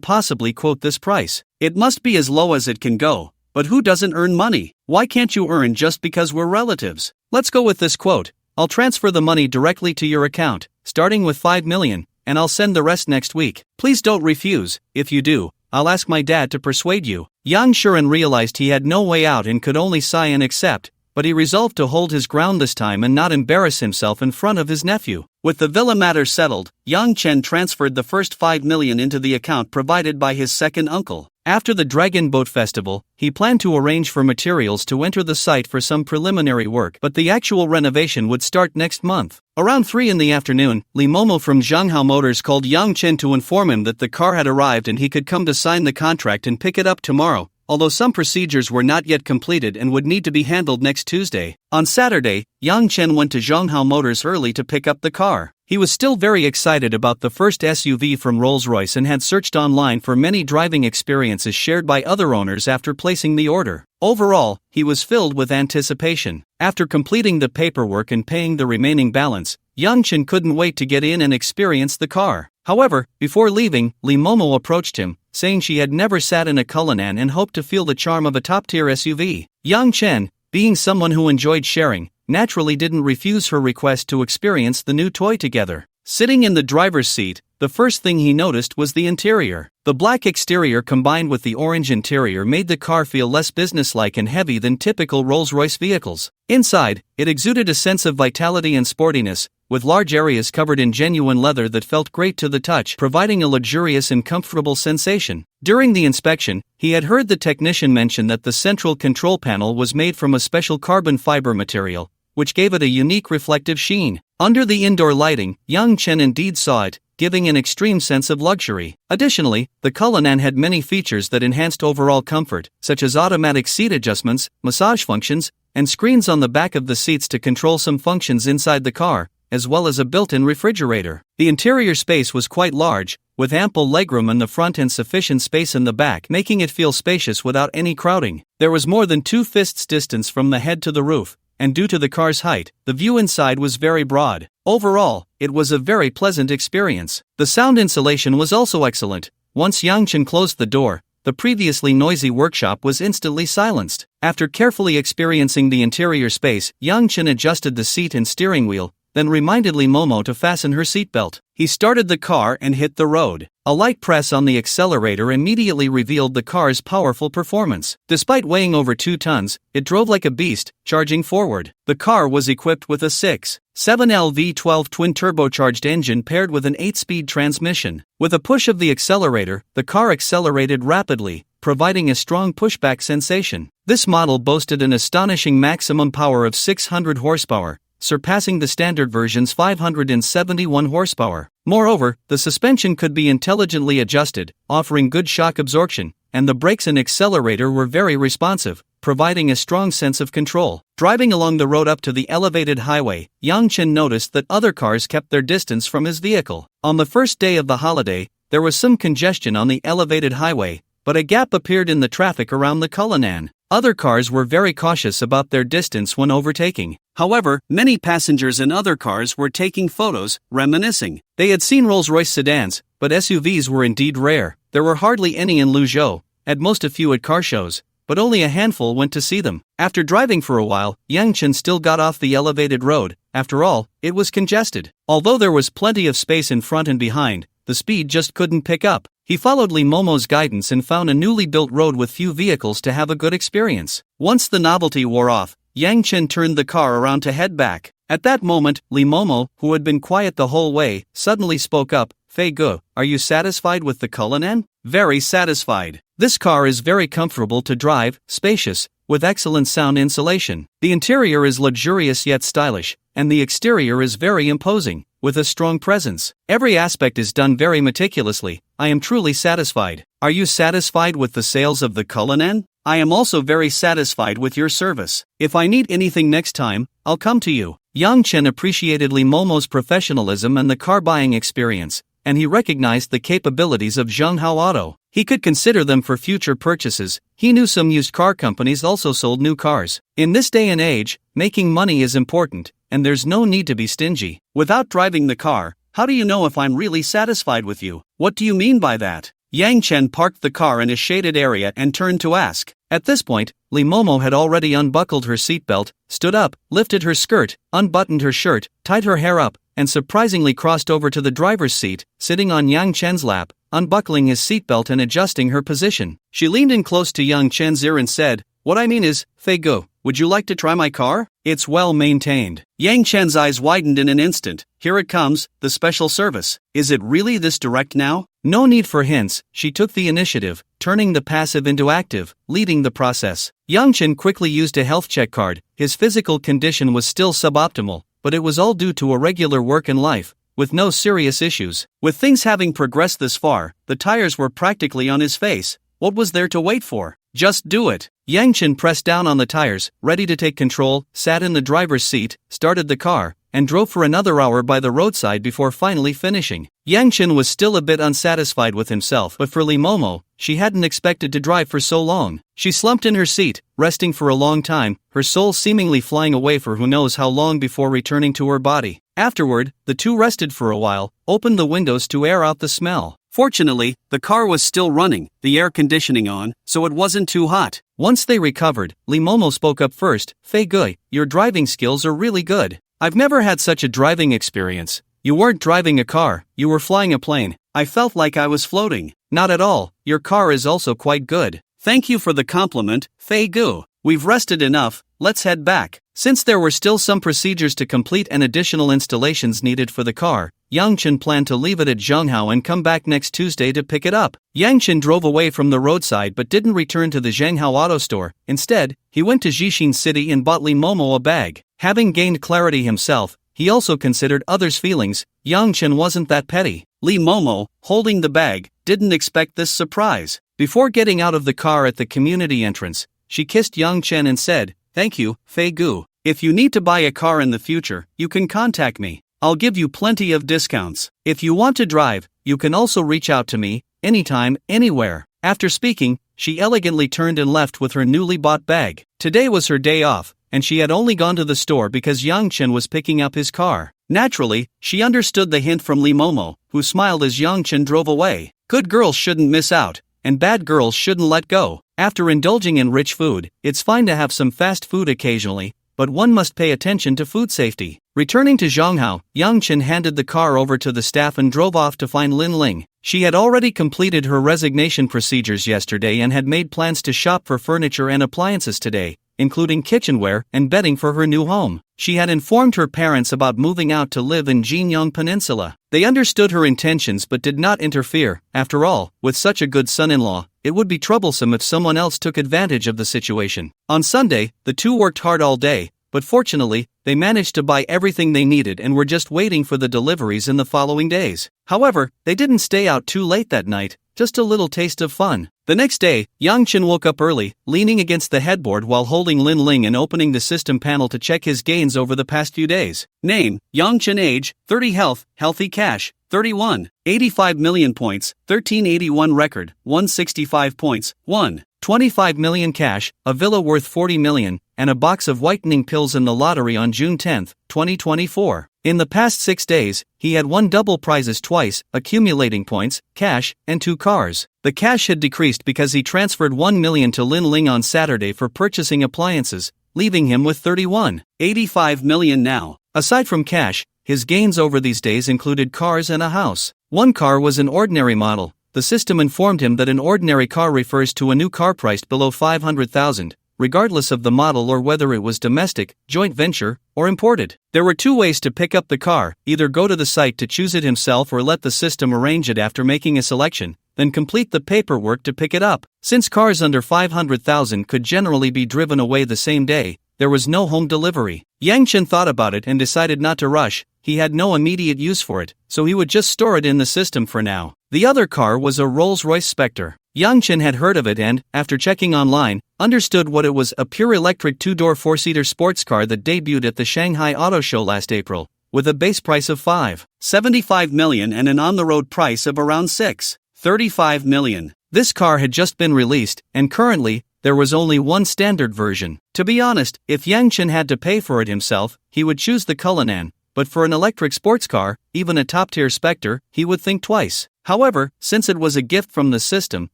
possibly quote this price. It must be as low as it can go, but who doesn't earn money? Why can't you earn just because we're relatives? Let's go with this quote. I'll transfer the money directly to your account, starting with 5 million, and I'll send the rest next week. Please don't refuse. If you do, I'll ask my dad to persuade you." Yang Shuren realized he had no way out and could only sigh and accept, but he resolved to hold his ground this time and not embarrass himself in front of his nephew. With the villa matter settled, Yang Chen transferred the first 5 million into the account provided by his second uncle. After the Dragon Boat Festival, he planned to arrange for materials to enter the site for some preliminary work, but the actual renovation would start next month. Around 3 in the afternoon, Li Momo from Zhanghao Motors called Yang Chen to inform him that the car had arrived and he could come to sign the contract and pick it up tomorrow, although some procedures were not yet completed and would need to be handled next Tuesday. On Saturday, Yang Chen went to Zhanghao Motors early to pick up the car. He was still very excited about the first SUV from Rolls-Royce and had searched online for many driving experiences shared by other owners after placing the order. Overall, he was filled with anticipation. After completing the paperwork and paying the remaining balance, Young-chin couldn't wait to get in and experience the car. However, before leaving, Lee Momo approached him, saying she had never sat in a Cullinan and hoped to feel the charm of a top-tier SUV. Young-chen, being someone who enjoyed sharing, naturally didn't refuse her request to experience the new toy together. Sitting in the driver's seat, the first thing he noticed was the interior. The black exterior combined with the orange interior made the car feel less businesslike and heavy than typical Rolls-Royce vehicles. Inside, it exuded a sense of vitality and sportiness, with large areas covered in genuine leather that felt great to the touch, providing a luxurious and comfortable sensation. During the inspection, he had heard the technician mention that the central control panel was made from a special carbon fiber material, which gave it a unique reflective sheen. Under the indoor lighting, Young-chen indeed saw it, giving an extreme sense of luxury. Additionally, the Cullinan had many features that enhanced overall comfort, such as automatic seat adjustments, massage functions, and screens on the back of the seats to control some functions inside the car, as well as a built-in refrigerator. The interior space was quite large, with ample legroom in the front and sufficient space in the back, making it feel spacious without any crowding. There was more than 2 fists distance from the head to the roof, and due to the car's height, the view inside was very broad. Overall, it was a very pleasant experience. The sound insulation was also excellent. Once Young-chen closed the door, the previously noisy workshop was instantly silenced. After carefully experiencing the interior space, Young-chen adjusted the seat and steering wheel, then reminded Lee Momo to fasten her seatbelt. He started the car and hit the road. A light press on the accelerator immediately revealed the car's powerful performance. Despite weighing over 2 tons, it drove like a beast, charging forward. The car was equipped with a 6.7L V12 twin-turbocharged engine paired with an 8-speed transmission. With a push of the accelerator, the car accelerated rapidly, providing a strong pushback sensation. This model boasted an astonishing maximum power of 600 horsepower, surpassing the standard version's 571 horsepower. Moreover, the suspension could be intelligently adjusted, offering good shock absorption, and the brakes and accelerator were very responsive, providing a strong sense of control. Driving along the road up to the elevated highway, Young-chen noticed that other cars kept their distance from his vehicle. On the first day of the holiday, there was some congestion on the elevated highway, but a gap appeared in the traffic around the Cullinan. Other cars were very cautious about their distance when overtaking. However, many passengers in other cars were taking photos, reminiscing. They had seen Rolls-Royce sedans, but SUVs were indeed rare. There were hardly any in Luzhou, at most a few at car shows, but only a handful went to see them. After driving for a while, Young-chen still got off the elevated road. After all, it was congested. Although there was plenty of space in front and behind, the speed just couldn't pick up. He followed Lee Momo's guidance and found a newly built road with few vehicles to have a good experience. Once the novelty wore off, Young-chen turned the car around to head back. At that moment, Lee Momo, who had been quiet the whole way, suddenly spoke up. "Fei-gu, are you satisfied with the Cullinan?" "Very satisfied. This car is very comfortable to drive, spacious, with excellent sound insulation. The interior is luxurious yet stylish, and the exterior is very imposing, with a strong presence. Every aspect is done very meticulously. I am truly satisfied." "Are you satisfied with the sales of the Cullinan?" "I am also very satisfied with your service. If I need anything next time, I'll come to you." Young-chen appreciated Lee Momo's professionalism and the car buying experience, and he recognized the capabilities of Zhonghao Auto. He could consider them for future purchases. He knew some used car companies also sold new cars. In this day and age, making money is important, and there's no need to be stingy. "Without driving the car, how do you know if I'm really satisfied with you?" "What do you mean by that?" Young-chen parked the car in a shaded area and turned to ask. At this point, Lee Momo had already unbuckled her seatbelt, stood up, lifted her skirt, unbuttoned her shirt, tied her hair up, and surprisingly crossed over to the driver's seat, sitting on Young-chen's lap, unbuckling his seatbelt and adjusting her position. She leaned in close to Young-chen's ear and said, "What I mean is, Fei-gu, would you like to try my car? It's well maintained." Young-chen's eyes widened in an instant. "Here it comes, the special service. Is it really this direct now?" No need for hints, she took the initiative, turning the passive into active, leading the process. Young-chen quickly used a health check card. His physical condition was still suboptimal, but it was all due to irregular work and life, with no serious issues. With things having progressed this far, the tires were practically on his face. What was there to wait for? Just do it. Young-chen pressed down on the tires, ready to take control, sat in the driver's seat, started the car, and drove for another hour by the roadside before finally finishing. Yang Chen was still a bit unsatisfied with himself, but for Lee Momo, she hadn't expected to drive for so long. She slumped in her seat, resting for a long time, her soul seemingly flying away for who knows how long before returning to her body. Afterward, the two rested for a while, opened the windows to air out the smell. Fortunately, the car was still running, the air conditioning on, so it wasn't too hot. Once they recovered, Lee Momo spoke up first. "Fei Gui, your driving skills are really good. I've never had such a driving experience. You weren't driving a car, you were flying a plane. I felt like I was floating." "Not at all, your car is also quite good." "Thank you for the compliment, Fei Gui. We've rested enough, let's head back." Since there were still some procedures to complete and additional installations needed for the car, Yang Chen planned to leave it at Zhenghao and come back next Tuesday to pick it up. Yang Chen drove away from the roadside but didn't return to the Zhenghao auto store. Instead, he went to Jixin City and bought Lee Momo a bag. Having gained clarity himself, he also considered others' feelings. Yang Chen wasn't that petty. Lee Momo, holding the bag, didn't expect this surprise. Before getting out of the car at the community entrance, she kissed Yang Chen and said, "Thank you, Fei Gui. If you need to buy a car in the future, you can contact me. I'll give you plenty of discounts. If you want to drive, you can also reach out to me, anytime, anywhere." After speaking, she elegantly turned and left with her newly bought bag. Today was her day off, and she had only gone to the store because Yang Chen was picking up his car. Naturally, she understood the hint from Lee Momo, who smiled as Yang Chen drove away. Good girls shouldn't miss out, and bad girls shouldn't let go. After indulging in rich food, it's fine to have some fast food occasionally, but one must pay attention to food safety. Returning to Zhenghao, Yang Chen handed the car over to the staff and drove off to find Lin Ling. She had already completed her resignation procedures yesterday and had made plans to shop for furniture and appliances today, including kitchenware and bedding for her new home. She had informed her parents about moving out to live in Jinyang Peninsula. They understood her intentions but did not interfere. After all, with such a good son-in-law, it would be troublesome if someone else took advantage of the situation. On Sunday, the two worked hard all day, but fortunately, they managed to buy everything they needed and were just waiting for the deliveries in the following days. However, they didn't stay out too late that night, just a little taste of fun. The next day, Yang Chen woke up early, leaning against the headboard while holding Lin Ling and opening the system panel to check his gains over the past few days. Name, Yang Chen. Age, 30. Health, healthy. Cash, 31. 85 million points, 1381. Record, 165 points, 1. 25 million cash, a villa worth 40 million, and a box of whitening pills in the lottery on June 10, 2024. In the past 6 days, he had won double prizes twice, accumulating points, cash, and 2 cars. The cash had decreased because he transferred 1 million to Lin Ling on Saturday for purchasing appliances, leaving him with 31.85 million now. Aside from cash, his gains over these days included cars and a house. One car was an ordinary model. The system informed him that an ordinary car refers to a new car priced below 500,000, regardless of the model or whether it was domestic, joint venture, or imported. There were 2 ways to pick up the car: either go to the site to choose it himself or let the system arrange it after making a selection, then complete the paperwork to pick it up. Since cars under 500,000 could generally be driven away the same day, there was no home delivery. Yang Chen thought about it and decided not to rush. He had no immediate use for it, so he would just store it in the system for now. The other car was a Rolls-Royce Spectre. Yang Chen had heard of it and, after checking online, understood what it was: a pure electric 2-door 4-seater sports car that debuted at the Shanghai Auto Show last April, with a base price of 5.75 million and an on-the-road price of around 6.35 million. This car had just been released, and currently, there was only one standard version. To be honest, if Yang Chen had to pay for it himself, he would choose the Cullinan, but for an electric sports car, even a top-tier Spectre, he would think twice. However, since it was a gift from the system,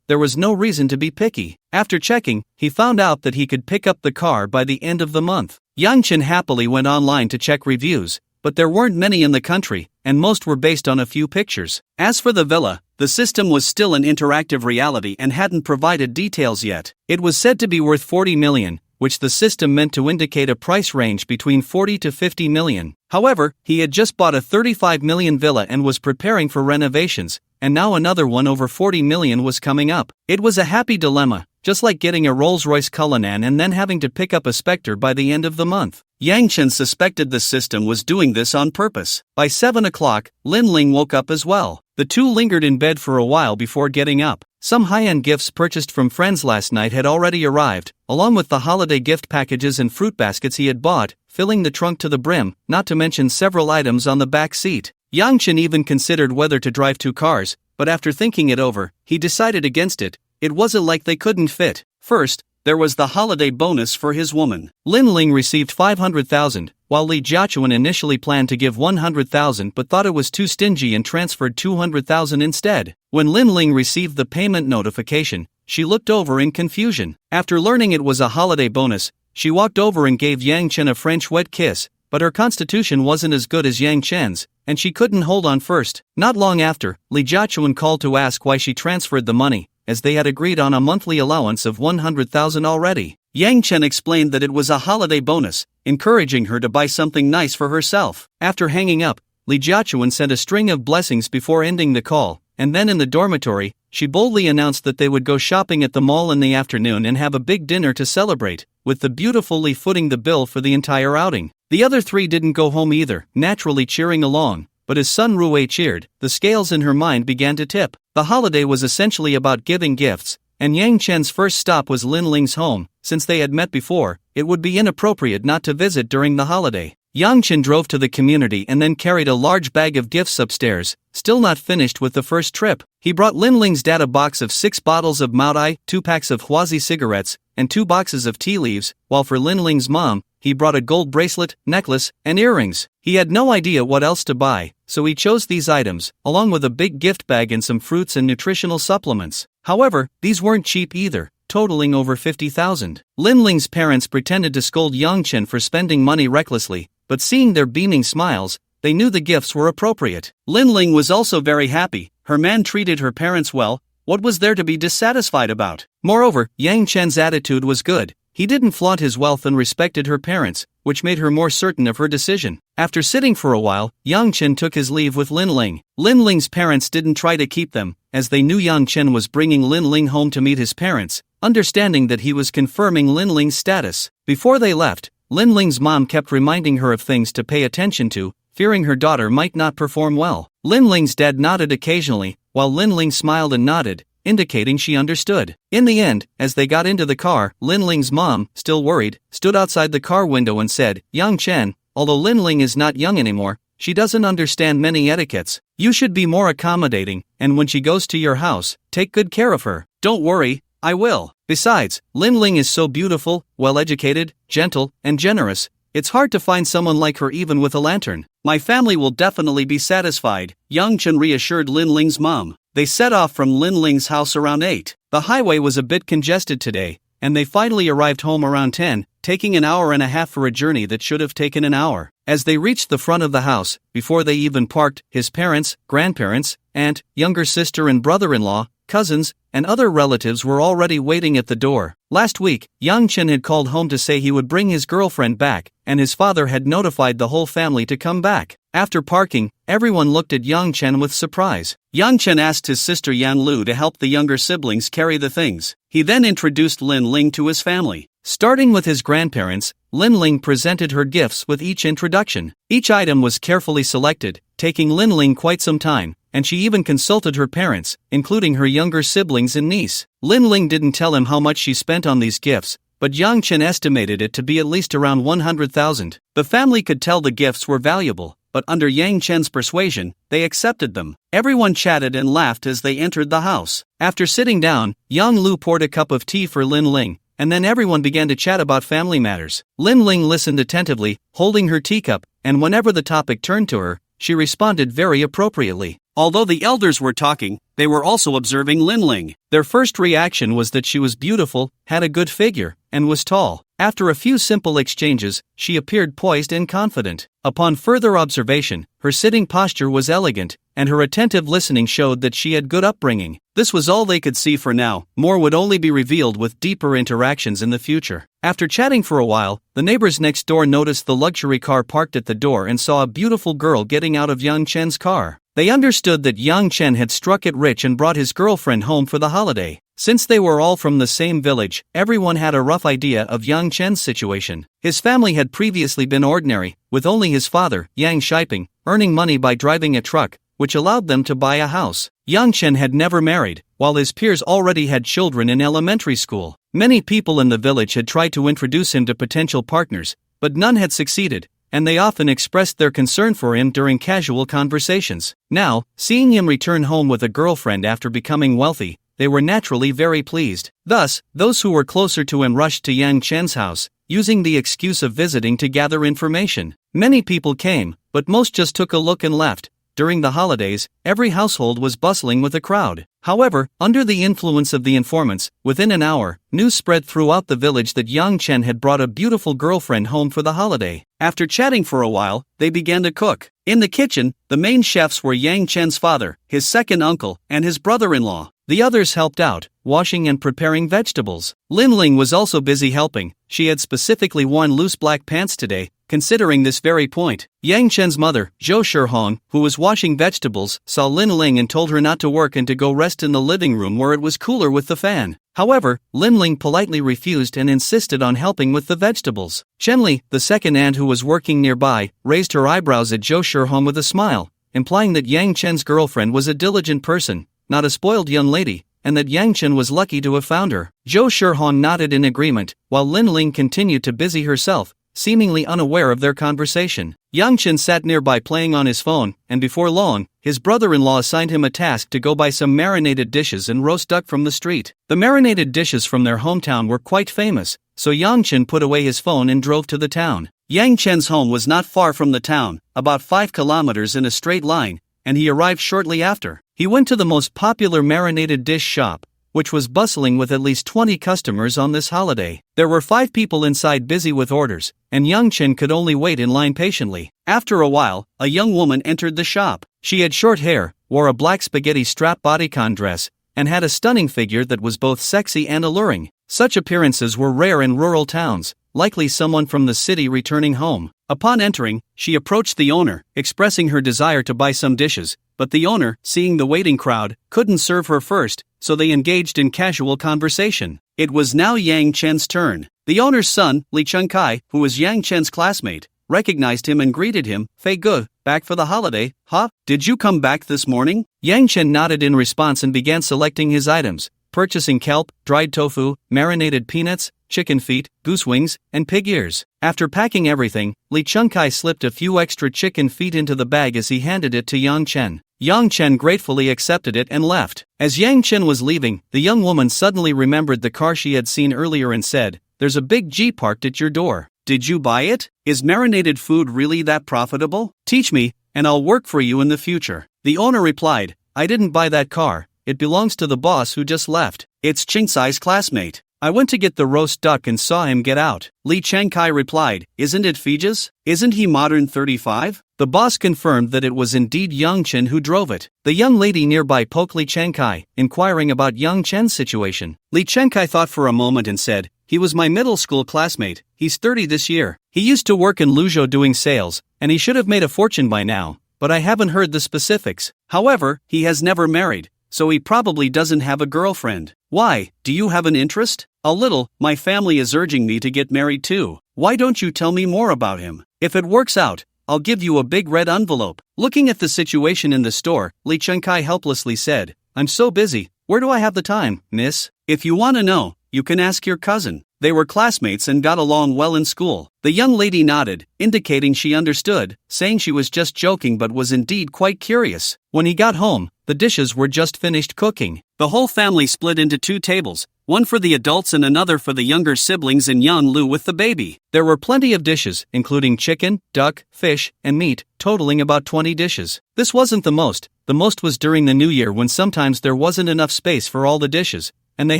there was no reason to be picky. After checking, he found out that he could pick up the car by the end of the month. Yang Chen happily went online to check reviews, but there weren't many in the country, and most were based on a few pictures. As for the villa, the system was still an interactive reality and hadn't provided details yet. It was said to be worth 40 million, which the system meant to indicate a price range between 40 to 50 million. However, he had just bought a 35 million villa and was preparing for renovations, and now another one over 40 million was coming up. It was a happy dilemma, just like getting a Rolls-Royce Cullinan and then having to pick up a Spectre by the end of the month. Yang Chen suspected the system was doing this on purpose. By 7 o'clock, Lin Ling woke up as well. The two lingered in bed for a while before getting up. Some high-end gifts purchased from friends last night had already arrived, along with the holiday gift packages and fruit baskets he had bought, filling the trunk to the brim, not to mention several items on the back seat. Yang Chen even considered whether to drive 2 cars, but after thinking it over, he decided against it. It wasn't like they couldn't fit. First, there was the holiday bonus for his woman. Lin Ling received 500,000, while Li Jiachuan initially planned to give 100,000 but thought it was too stingy and transferred 200,000 instead. When Lin Ling received the payment notification, she looked over in confusion. After learning it was a holiday bonus, she walked over and gave Yang Chen a French wet kiss, but her constitution wasn't as good as Yang Chen's, and she couldn't hold on first. Not long after, Li Jiachuan called to ask why she transferred the money, as they had agreed on a monthly allowance of 100,000 already. Yang Chen explained that it was a holiday bonus, encouraging her to buy something nice for herself. After hanging up, Li Jiachuan sent a string of blessings before ending the call, and then in the dormitory, she boldly announced that they would go shopping at the mall in the afternoon and have a big dinner to celebrate, with the beautiful Li footing the bill for the entire outing. The other 3 didn't go home either, naturally cheering along. But as Sun Ruwei cheered, the scales in her mind began to tip. The holiday was essentially about giving gifts, and Yang Chen's first stop was Lin Ling's home. Since they had met before, it would be inappropriate not to visit during the holiday. Yang Chen drove to the community and then carried a large bag of gifts upstairs, still not finished with the first trip. He brought Lin Ling's dad a box of 6 bottles of Maodai, 2 packs of Huazi cigarettes, and 2 boxes of tea leaves, while for Lin Ling's mom, he brought a gold bracelet, necklace, and earrings. He had no idea what else to buy, so he chose these items, along with a big gift bag and some fruits and nutritional supplements. However, these weren't cheap either, totaling over 50,000. Lin Ling's parents pretended to scold Yang Chen for spending money recklessly, but seeing their beaming smiles, they knew the gifts were appropriate. Lin Ling was also very happy. Her man treated her parents well. What was there to be dissatisfied about? Moreover, Yang Chen's attitude was good. He didn't flaunt his wealth and respected her parents, which made her more certain of her decision. After sitting for a while, Yang Chen took his leave with Lin Ling. Lin Ling's parents didn't try to keep them, as they knew Yang Chen was bringing Lin Ling home to meet his parents, understanding that he was confirming Lin Ling's status. Before they left, Lin Ling's mom kept reminding her of things to pay attention to, fearing her daughter might not perform well. Lin Ling's dad nodded occasionally, while Lin Ling smiled and nodded, indicating she understood. In the end, as they got into the car, Lin Ling's mom, still worried, stood outside the car window and said, "Yang Chen, although Lin Ling is not young anymore, she doesn't understand many etiquettes. You should be more accommodating, and when she goes to your house, take good care of her." "Don't worry, I will. Besides, Lin Ling is so beautiful, well-educated, gentle, and generous. It's hard to find someone like her even with a lantern. My family will definitely be satisfied," Yang Chen reassured Lin Ling's mom. They set off from Lin Ling's house around 8. The highway was a bit congested today, and they finally arrived home around 10, taking an hour and a half for a journey that should have taken an hour. As they reached the front of the house, before they even parked, his parents, grandparents, aunt, younger sister and brother-in-law, cousins, and other relatives were already waiting at the door. Last week, Yang Chen had called home to say he would bring his girlfriend back, and his father had notified the whole family to come back. After parking, everyone looked at Yang Chen with surprise. Yang Chen asked his sister Yan Lu to help the younger siblings carry the things. He then introduced Lin Ling to his family. Starting with his grandparents, Lin Ling presented her gifts with each introduction. Each item was carefully selected, taking Lin Ling quite some time, and she even consulted her parents, including her younger siblings and niece. Lin Ling didn't tell him how much she spent on these gifts, but Yang Chen estimated it to be at least around 100,000. The family could tell the gifts were valuable, but under Yang Chen's persuasion, they accepted them. Everyone chatted and laughed as they entered the house. After sitting down, Yang Lu poured a cup of tea for Lin Ling, and then everyone began to chat about family matters. Lin Ling listened attentively, holding her teacup, and whenever the topic turned to her, she responded very appropriately. Although the elders were talking, they were also observing Lin Ling. Their first reaction was that she was beautiful, had a good figure, and was tall. After a few simple exchanges, she appeared poised and confident. Upon further observation, her sitting posture was elegant, and her attentive listening showed that she had good upbringing. This was all they could see for now. More would only be revealed with deeper interactions in the future. After chatting for a while, the neighbors next door noticed the luxury car parked at the door and saw a beautiful girl getting out of Yang Chen's car. They understood that Yang Chen had struck it rich and brought his girlfriend home for the holiday. Since they were all from the same village, everyone had a rough idea of Yang Chen's situation. His family had previously been ordinary, with only his father, Yang Shiping, earning money by driving a truck, which allowed them to buy a house. Yang Chen had never married, while his peers already had children in elementary school. Many people in the village had tried to introduce him to potential partners, but none had succeeded, and they often expressed their concern for him during casual conversations. Now, seeing him return home with a girlfriend after becoming wealthy, they were naturally very pleased. Thus, those who were closer to him rushed to Yang Chen's house, using the excuse of visiting to gather information. Many people came, but most just took a look and left. During the holidays, every household was bustling with a crowd. However, under the influence of the informants, within an hour, news spread throughout the village that Yang Chen had brought a beautiful girlfriend home for the holiday. After chatting for a while, they began to cook. In the kitchen, the main chefs were Yang Chen's father, his second uncle, and his brother-in-law. The others helped out, washing and preparing vegetables. Lin Ling was also busy helping. She had specifically worn loose black pants today, considering this very point. Yang Chen's mother, Zhou Shihong, who was washing vegetables, saw Lin Ling and told her not to work and to go rest in the living room where it was cooler with the fan. However, Lin Ling politely refused and insisted on helping with the vegetables. Chen Li, the second aunt who was working nearby, raised her eyebrows at Zhou Shihong with a smile, implying that Yang Chen's girlfriend was a diligent person, not a spoiled young lady, and that Yang Chen was lucky to have found her. Zhou Shihong nodded in agreement, while Lin Ling continued to busy herself, seemingly unaware of their conversation. Yang Chen sat nearby playing on his phone, and before long, his brother-in-law assigned him a task to go buy some marinated dishes and roast duck from the street. The marinated dishes from their hometown were quite famous, so Yang Chen put away his phone and drove to the town. Yang Chen's home was not far from the town, about 5 kilometers in a straight line, and he arrived shortly after. He went to the most popular marinated dish shop, which was bustling with at least 20 customers on this holiday. There were 5 people inside busy with orders, and Yang Chen could only wait in line patiently. After a while, a young woman entered the shop. She had short hair, wore a black spaghetti strap bodycon dress, and had a stunning figure that was both sexy and alluring. Such appearances were rare in rural towns, likely someone from the city returning home. Upon entering, she approached the owner, expressing her desire to buy some dishes, but the owner, seeing the waiting crowd, couldn't serve her first, so they engaged in casual conversation. It was now Yang Chen's turn. The owner's son, Li Chengkai, who was Yang Chen's classmate, recognized him and greeted him. "Fei Ge, back for the holiday, huh? Did you come back this morning?" Yang Chen nodded in response and began selecting his items, purchasing kelp, dried tofu, marinated peanuts, chicken feet, goose wings, and pig ears. After packing everything, Li Chengkai slipped a few extra chicken feet into the bag as he handed it to Yang Chen. Yang Chen gratefully accepted it and left. As Yang Chen was leaving, the young woman suddenly remembered the car she had seen earlier and said, "There's a big Jeep parked at your door. Did you buy it? Is marinated food really that profitable? Teach me, and I'll work for you in the future." The owner replied, "I didn't buy that car. It belongs to the boss who just left. It's Chingsai's classmate. I went to get the roast duck and saw him get out." Li Chengkai replied, "Isn't it Figes? Isn't he modern 35? The boss confirmed that it was indeed Yang Chen who drove it. The young lady nearby poked Li Chengkai, inquiring about Yang Chen's situation. Li Chengkai thought for a moment and said, "He was my middle school classmate. He's 30 this year. He used to work in Luzhou doing sales, and he should have made a fortune by now, but I haven't heard the specifics. However, he has never married, so he probably doesn't have a girlfriend. Why, do you have an interest?" "A little. My family is urging me to get married too. Why don't you tell me more about him? If it works out, I'll give you a big red envelope." Looking at the situation in the store, Li Chengkai helplessly said, "I'm so busy. Where do I have the time, miss? If you want to know, you can ask your cousin. They were classmates and got along well in school." The young lady nodded, indicating she understood, saying she was just joking but was indeed quite curious. When he got home, the dishes were just finished cooking. The whole family split into 2 tables, one for the adults and another for the younger siblings and Yan Lu with the baby. There were plenty of dishes, including chicken, duck, fish, and meat, totaling about 20 dishes. This wasn't the most was during the New Year when sometimes there wasn't enough space for all the dishes, and they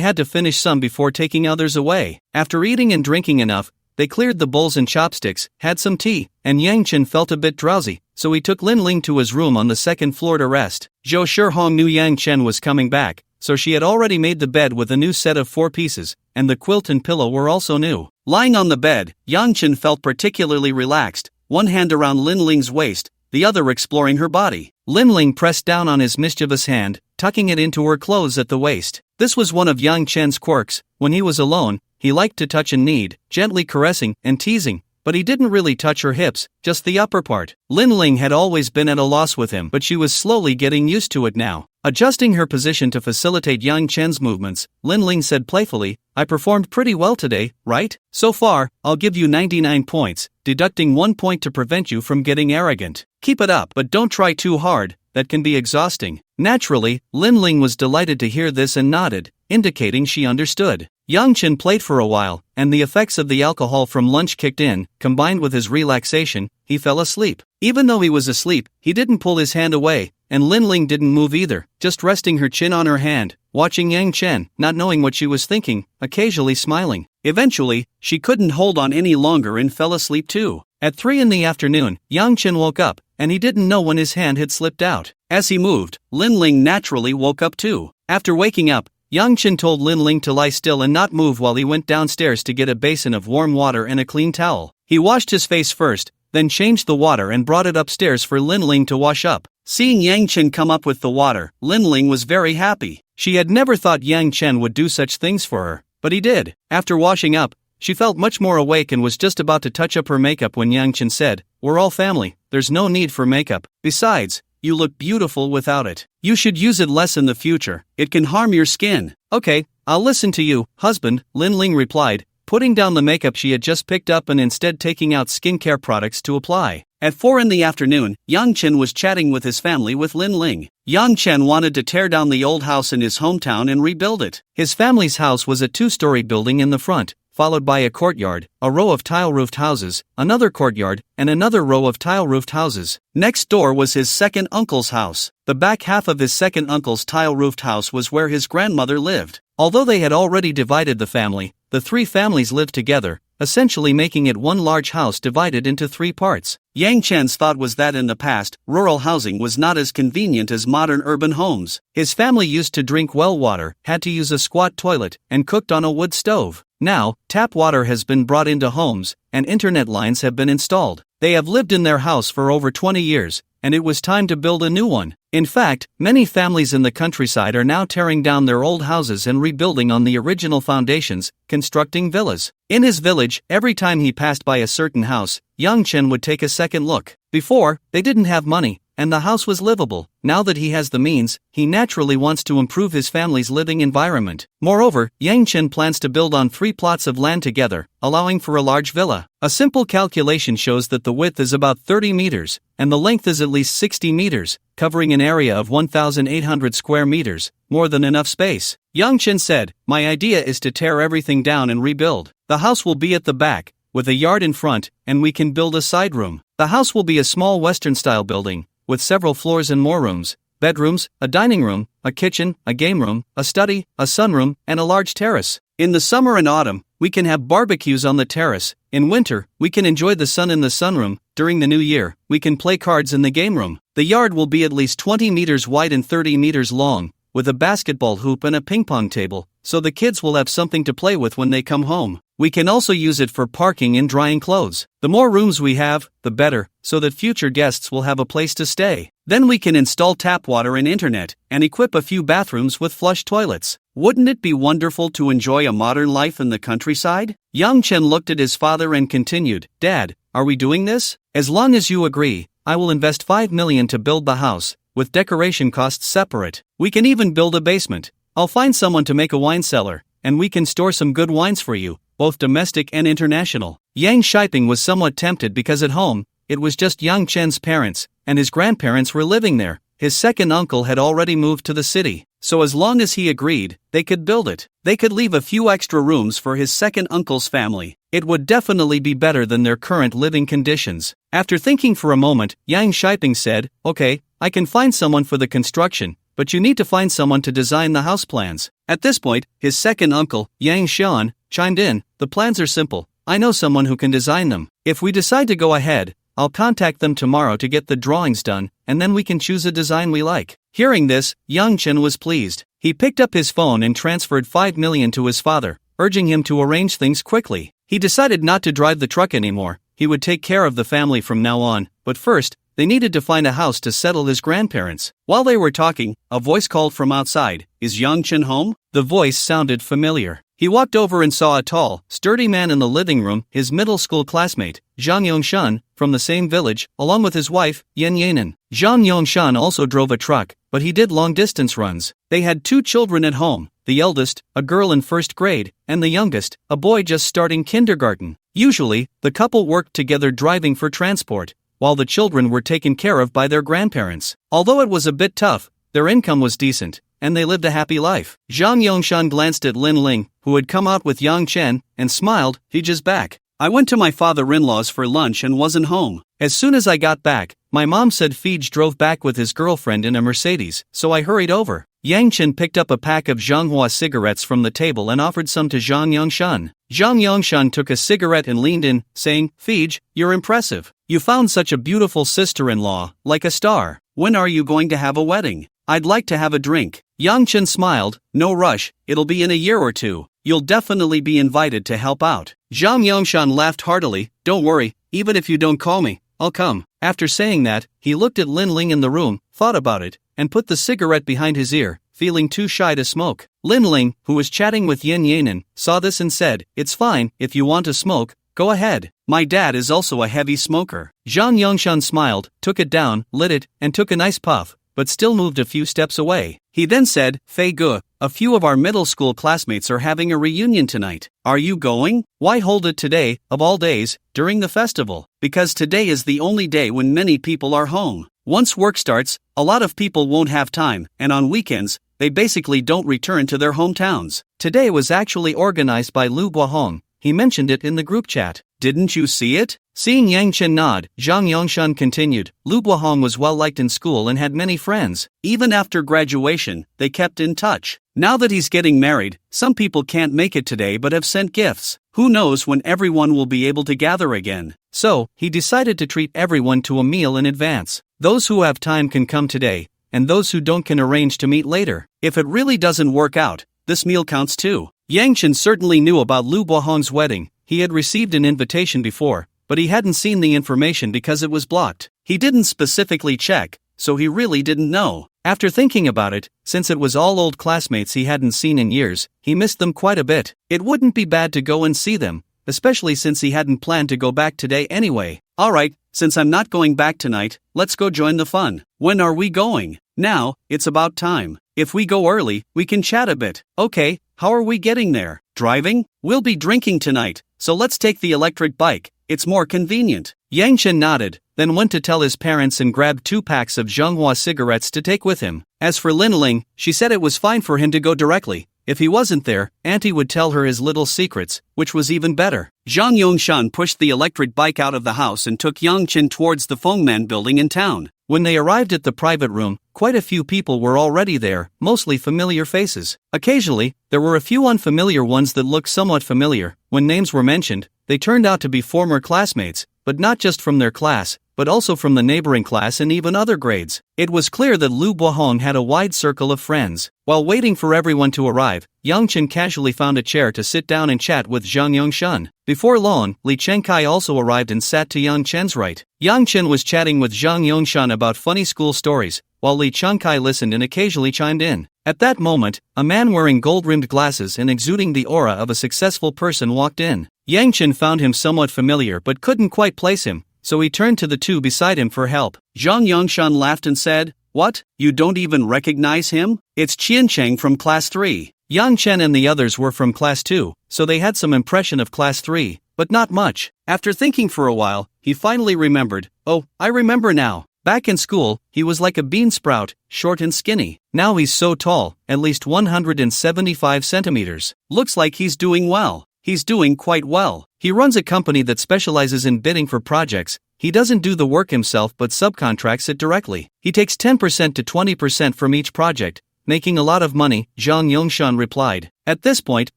had to finish some before taking others away. After eating and drinking enough, they cleared the bowls and chopsticks, had some tea, and Yang Chen felt a bit drowsy, so he took Lin Ling to his room on the 2nd floor to rest. Zhou Shihong knew Yang Chen was coming back, so she had already made the bed with a new set of 4 pieces, and the quilt and pillow were also new. Lying on the bed, Yang Chen felt particularly relaxed, one hand around Lin Ling's waist, the other exploring her body. Lin Ling pressed down on his mischievous hand, tucking it into her clothes at the waist. This was one of Yang Chen's quirks. When he was alone, he liked to touch and knead, gently caressing and teasing, but he didn't really touch her hips, just the upper part. Lin Ling had always been at a loss with him, but she was slowly getting used to it now. Adjusting her position to facilitate Yang Chen's movements, Lin Ling said playfully, "I performed pretty well today, right? So far, I'll give you 99 points, deducting 1 point to prevent you from getting arrogant. Keep it up, but don't try too hard, that can be exhausting." Naturally, Lin Ling was delighted to hear this and nodded, indicating she understood. Yang Chen played for a while, and the effects of the alcohol from lunch kicked in, combined with his relaxation, he fell asleep. Even though he was asleep, he didn't pull his hand away, and Lin Ling didn't move either, just resting her chin on her hand, watching Yang Chen, not knowing what she was thinking, occasionally smiling. Eventually, she couldn't hold on any longer and fell asleep too. At 3 in the afternoon, Yang Chen woke up, and he didn't know when his hand had slipped out. As he moved, Lin Ling naturally woke up too. After waking up, Yang Chen told Lin Ling to lie still and not move while he went downstairs to get a basin of warm water and a clean towel. He washed his face first, then changed the water and brought it upstairs for Lin Ling to wash up. Seeing Yang Chen come up with the water, Lin Ling was very happy. She had never thought Yang Chen would do such things for her, but he did. After washing up, she felt much more awake and was just about to touch up her makeup when Yang Chen said, "We're all family, there's no need for makeup. Besides, you look beautiful without it. You should use it less in the future, it can harm your skin." "Okay, I'll listen to you, husband," Lin Ling replied, putting down the makeup she had just picked up and instead taking out skincare products to apply. At 4 in the afternoon, Yang Chen was chatting with his family with Lin Ling. Yang Chen wanted to tear down the old house in his hometown and rebuild it. His family's house was a 2-story building in the front, followed by a courtyard, a row of tile-roofed houses, another courtyard, and another row of tile-roofed houses. Next door was his second uncle's house. The back half of his second uncle's tile-roofed house was where his grandmother lived. Although they had already divided the family, the 3 families lived together, essentially making it one large house divided into 3 parts. Yang Chen's thought was that in the past, rural housing was not as convenient as modern urban homes. His family used to drink well water, had to use a squat toilet, and cooked on a wood stove. Now, tap water has been brought into homes, and internet lines have been installed. They have lived in their house for over 20 years, and it was time to build a new one. In fact, many families in the countryside are now tearing down their old houses and rebuilding on the original foundations, constructing villas. In his village, every time he passed by a certain house, Yang Chen would take a second look. Before, they didn't have money, and the house was livable. Now that he has the means, he naturally wants to improve his family's living environment. Moreover, Yang Chen plans to build on 3 plots of land together, allowing for a large villa. A simple calculation shows that the width is about 30 meters, and the length is at least 60 meters, covering an area of 1,800 square meters, more than enough space. Yang Chen said, "My idea is to tear everything down and rebuild. The house will be at the back, with a yard in front, and we can build a side room. The house will be a small Western-style building, with several floors and more rooms, bedrooms, a dining room, a kitchen, a game room, a study, a sunroom, and a large terrace. In the summer and autumn, we can have barbecues on the terrace. In winter, we can enjoy the sun in the sunroom. During the new year, we can play cards in the game room. The yard will be at least 20 meters wide and 30 meters long, with a basketball hoop and a ping pong table, so the kids will have something to play with when they come home. We can also use it for parking and drying clothes. The more rooms we have, the better, so that future guests will have a place to stay. Then we can install tap water and internet, and equip a few bathrooms with flush toilets. Wouldn't it be wonderful to enjoy a modern life in the countryside?" Yang Chen looked at his father and continued, "Dad, are we doing this? As long as you agree, I will invest 5 million to build the house, with decoration costs separate. We can even build a basement. I'll find someone to make a wine cellar, and we can store some good wines for you, both domestic and international." Yang Shiping was somewhat tempted because at home, it was just Yang Chen's parents, and his grandparents were living there. His second uncle had already moved to the city, so as long as he agreed, they could build it. They could leave a few extra rooms for his second uncle's family. It would definitely be better than their current living conditions. After thinking for a moment, Yang Shiping said, "Okay, I can find someone for the construction, but you need to find someone to design the house plans." At this point, his second uncle, Yang Xian, chimed in, "The plans are simple. I know someone who can design them. If we decide to go ahead, I'll contact them tomorrow to get the drawings done, and then we can choose a design we like." Hearing this, Yang Chen was pleased. He picked up his phone and transferred 5 million to his father, urging him to arrange things quickly. He decided not to drive the truck anymore. He would take care of the family from now on, but first, they needed to find a house to settle his grandparents. While they were talking, a voice called from outside, "Is Yang Chen home?" The voice sounded familiar. He walked over and saw a tall, sturdy man in the living room, his middle school classmate, Zhang Yongshan, from the same village, along with his wife, Yen Yanan. Zhang Yongshan also drove a truck, but he did long-distance runs. They had 2 children at home, the eldest, a girl in 1st grade, and the youngest, a boy just starting kindergarten. Usually, the couple worked together driving for transport, while the children were taken care of by their grandparents. Although it was a bit tough, their income was decent, and they lived a happy life. Zhang Yongshan glanced at Lin Ling, who had come out with Yang Chen, and smiled. Fiji's back. I went to my father-in-law's for lunch and wasn't home. As soon as I got back, my mom said Fij drove back with his girlfriend in a Mercedes, so I hurried over. Yang Chen picked up a pack of Zhanghua cigarettes from the table and offered some to Zhang Yongshan. Zhang Yongshan took a cigarette and leaned in, saying, Fij, you're impressive. You found such a beautiful sister-in-law, like a star. When are you going to have a wedding? I'd like to have a drink. Yang Chen smiled. No rush, it'll be in a year or 2. You'll definitely be invited to help out. Zhang Yongshan laughed heartily. Don't worry, even if you don't call me, I'll come. After saying that, he looked at Lin Ling in the room, thought about it, and put the cigarette behind his ear, feeling too shy to smoke. Lin Ling, who was chatting with Yen Yanan, saw this and said, It's fine, if you want to smoke, go ahead. My dad is also a heavy smoker. Zhang Yongshan smiled, took it down, lit it, and took a nice puff, but still moved a few steps away. He then said, Fei Ge, a few of our middle school classmates are having a reunion tonight. Are you going? Why hold it today, of all days, during the festival? Because today is the only day when many people are home. Once work starts, a lot of people won't have time, and on weekends, they basically don't return to their hometowns. Today was actually organized by Lu Guohong. He mentioned it in the group chat. Didn't you see it? Seeing Yang Chen nod, Zhang Yongshan continued. Lu Guohong was well liked in school and had many friends. Even after graduation, they kept in touch. Now that he's getting married, some people can't make it today but have sent gifts. Who knows when everyone will be able to gather again. So, he decided to treat everyone to a meal in advance. Those who have time can come today, and those who don't can arrange to meet later. If it really doesn't work out, this meal counts too. Yang Chen certainly knew about Lu Guohong's wedding. He had received an invitation before, but he hadn't seen the information because it was blocked. He didn't specifically check, so he really didn't know. After thinking about it, since it was all old classmates he hadn't seen in years, he missed them quite a bit. It wouldn't be bad to go and see them, especially since he hadn't planned to go back today anyway. Alright, since I'm not going back tonight, let's go join the fun. When are we going? Now, it's about time. If we go early, we can chat a bit. Okay, how are we getting there? Driving? We'll be drinking tonight, so let's take the electric bike. It's more convenient. Yang Chen nodded, then went to tell his parents and grabbed 2 packs of Zhanghua cigarettes to take with him. As for Lin Ling, she said it was fine for him to go directly. If he wasn't there, Auntie would tell her his little secrets, which was even better. Zhang Yongshan pushed the electric bike out of the house and took Yang Chen towards the Fengman building in town. When they arrived at the private room, quite a few people were already there, mostly familiar faces. Occasionally, there were a few unfamiliar ones that looked somewhat familiar. When names were mentioned, they turned out to be former classmates, but not just from their class, but also from the neighboring class and even other grades. It was clear that Lu Guohong had a wide circle of friends. While waiting for everyone to arrive, Yang Chen casually found a chair to sit down and chat with Zhang Yongshan. Before long, Li Chengkai also arrived and sat to Yang Chen's right. Yang Chen was chatting with Zhang Yongshan about funny school stories, while Li Chengkai listened and occasionally chimed in. At that moment, a man wearing gold-rimmed glasses and exuding the aura of a successful person walked in. Yang Chen found him somewhat familiar but couldn't quite place him, so he turned to the 2 beside him for help. Zhang Yongshan laughed and said, What? You don't even recognize him? It's Qian Cheng from Class 3. Yang Chen and the others were from Class 2, so they had some impression of Class 3, but not much. After thinking for a while, he finally remembered. Oh, I remember now. Back in school, he was like a bean sprout, short and skinny. Now he's so tall, at least 175 centimeters. Looks like he's doing well. He's doing quite well. He runs a company that specializes in bidding for projects. He doesn't do the work himself but subcontracts it directly. He takes 10% to 20% from each project, making a lot of money, Zhang Yongshan replied. At this point,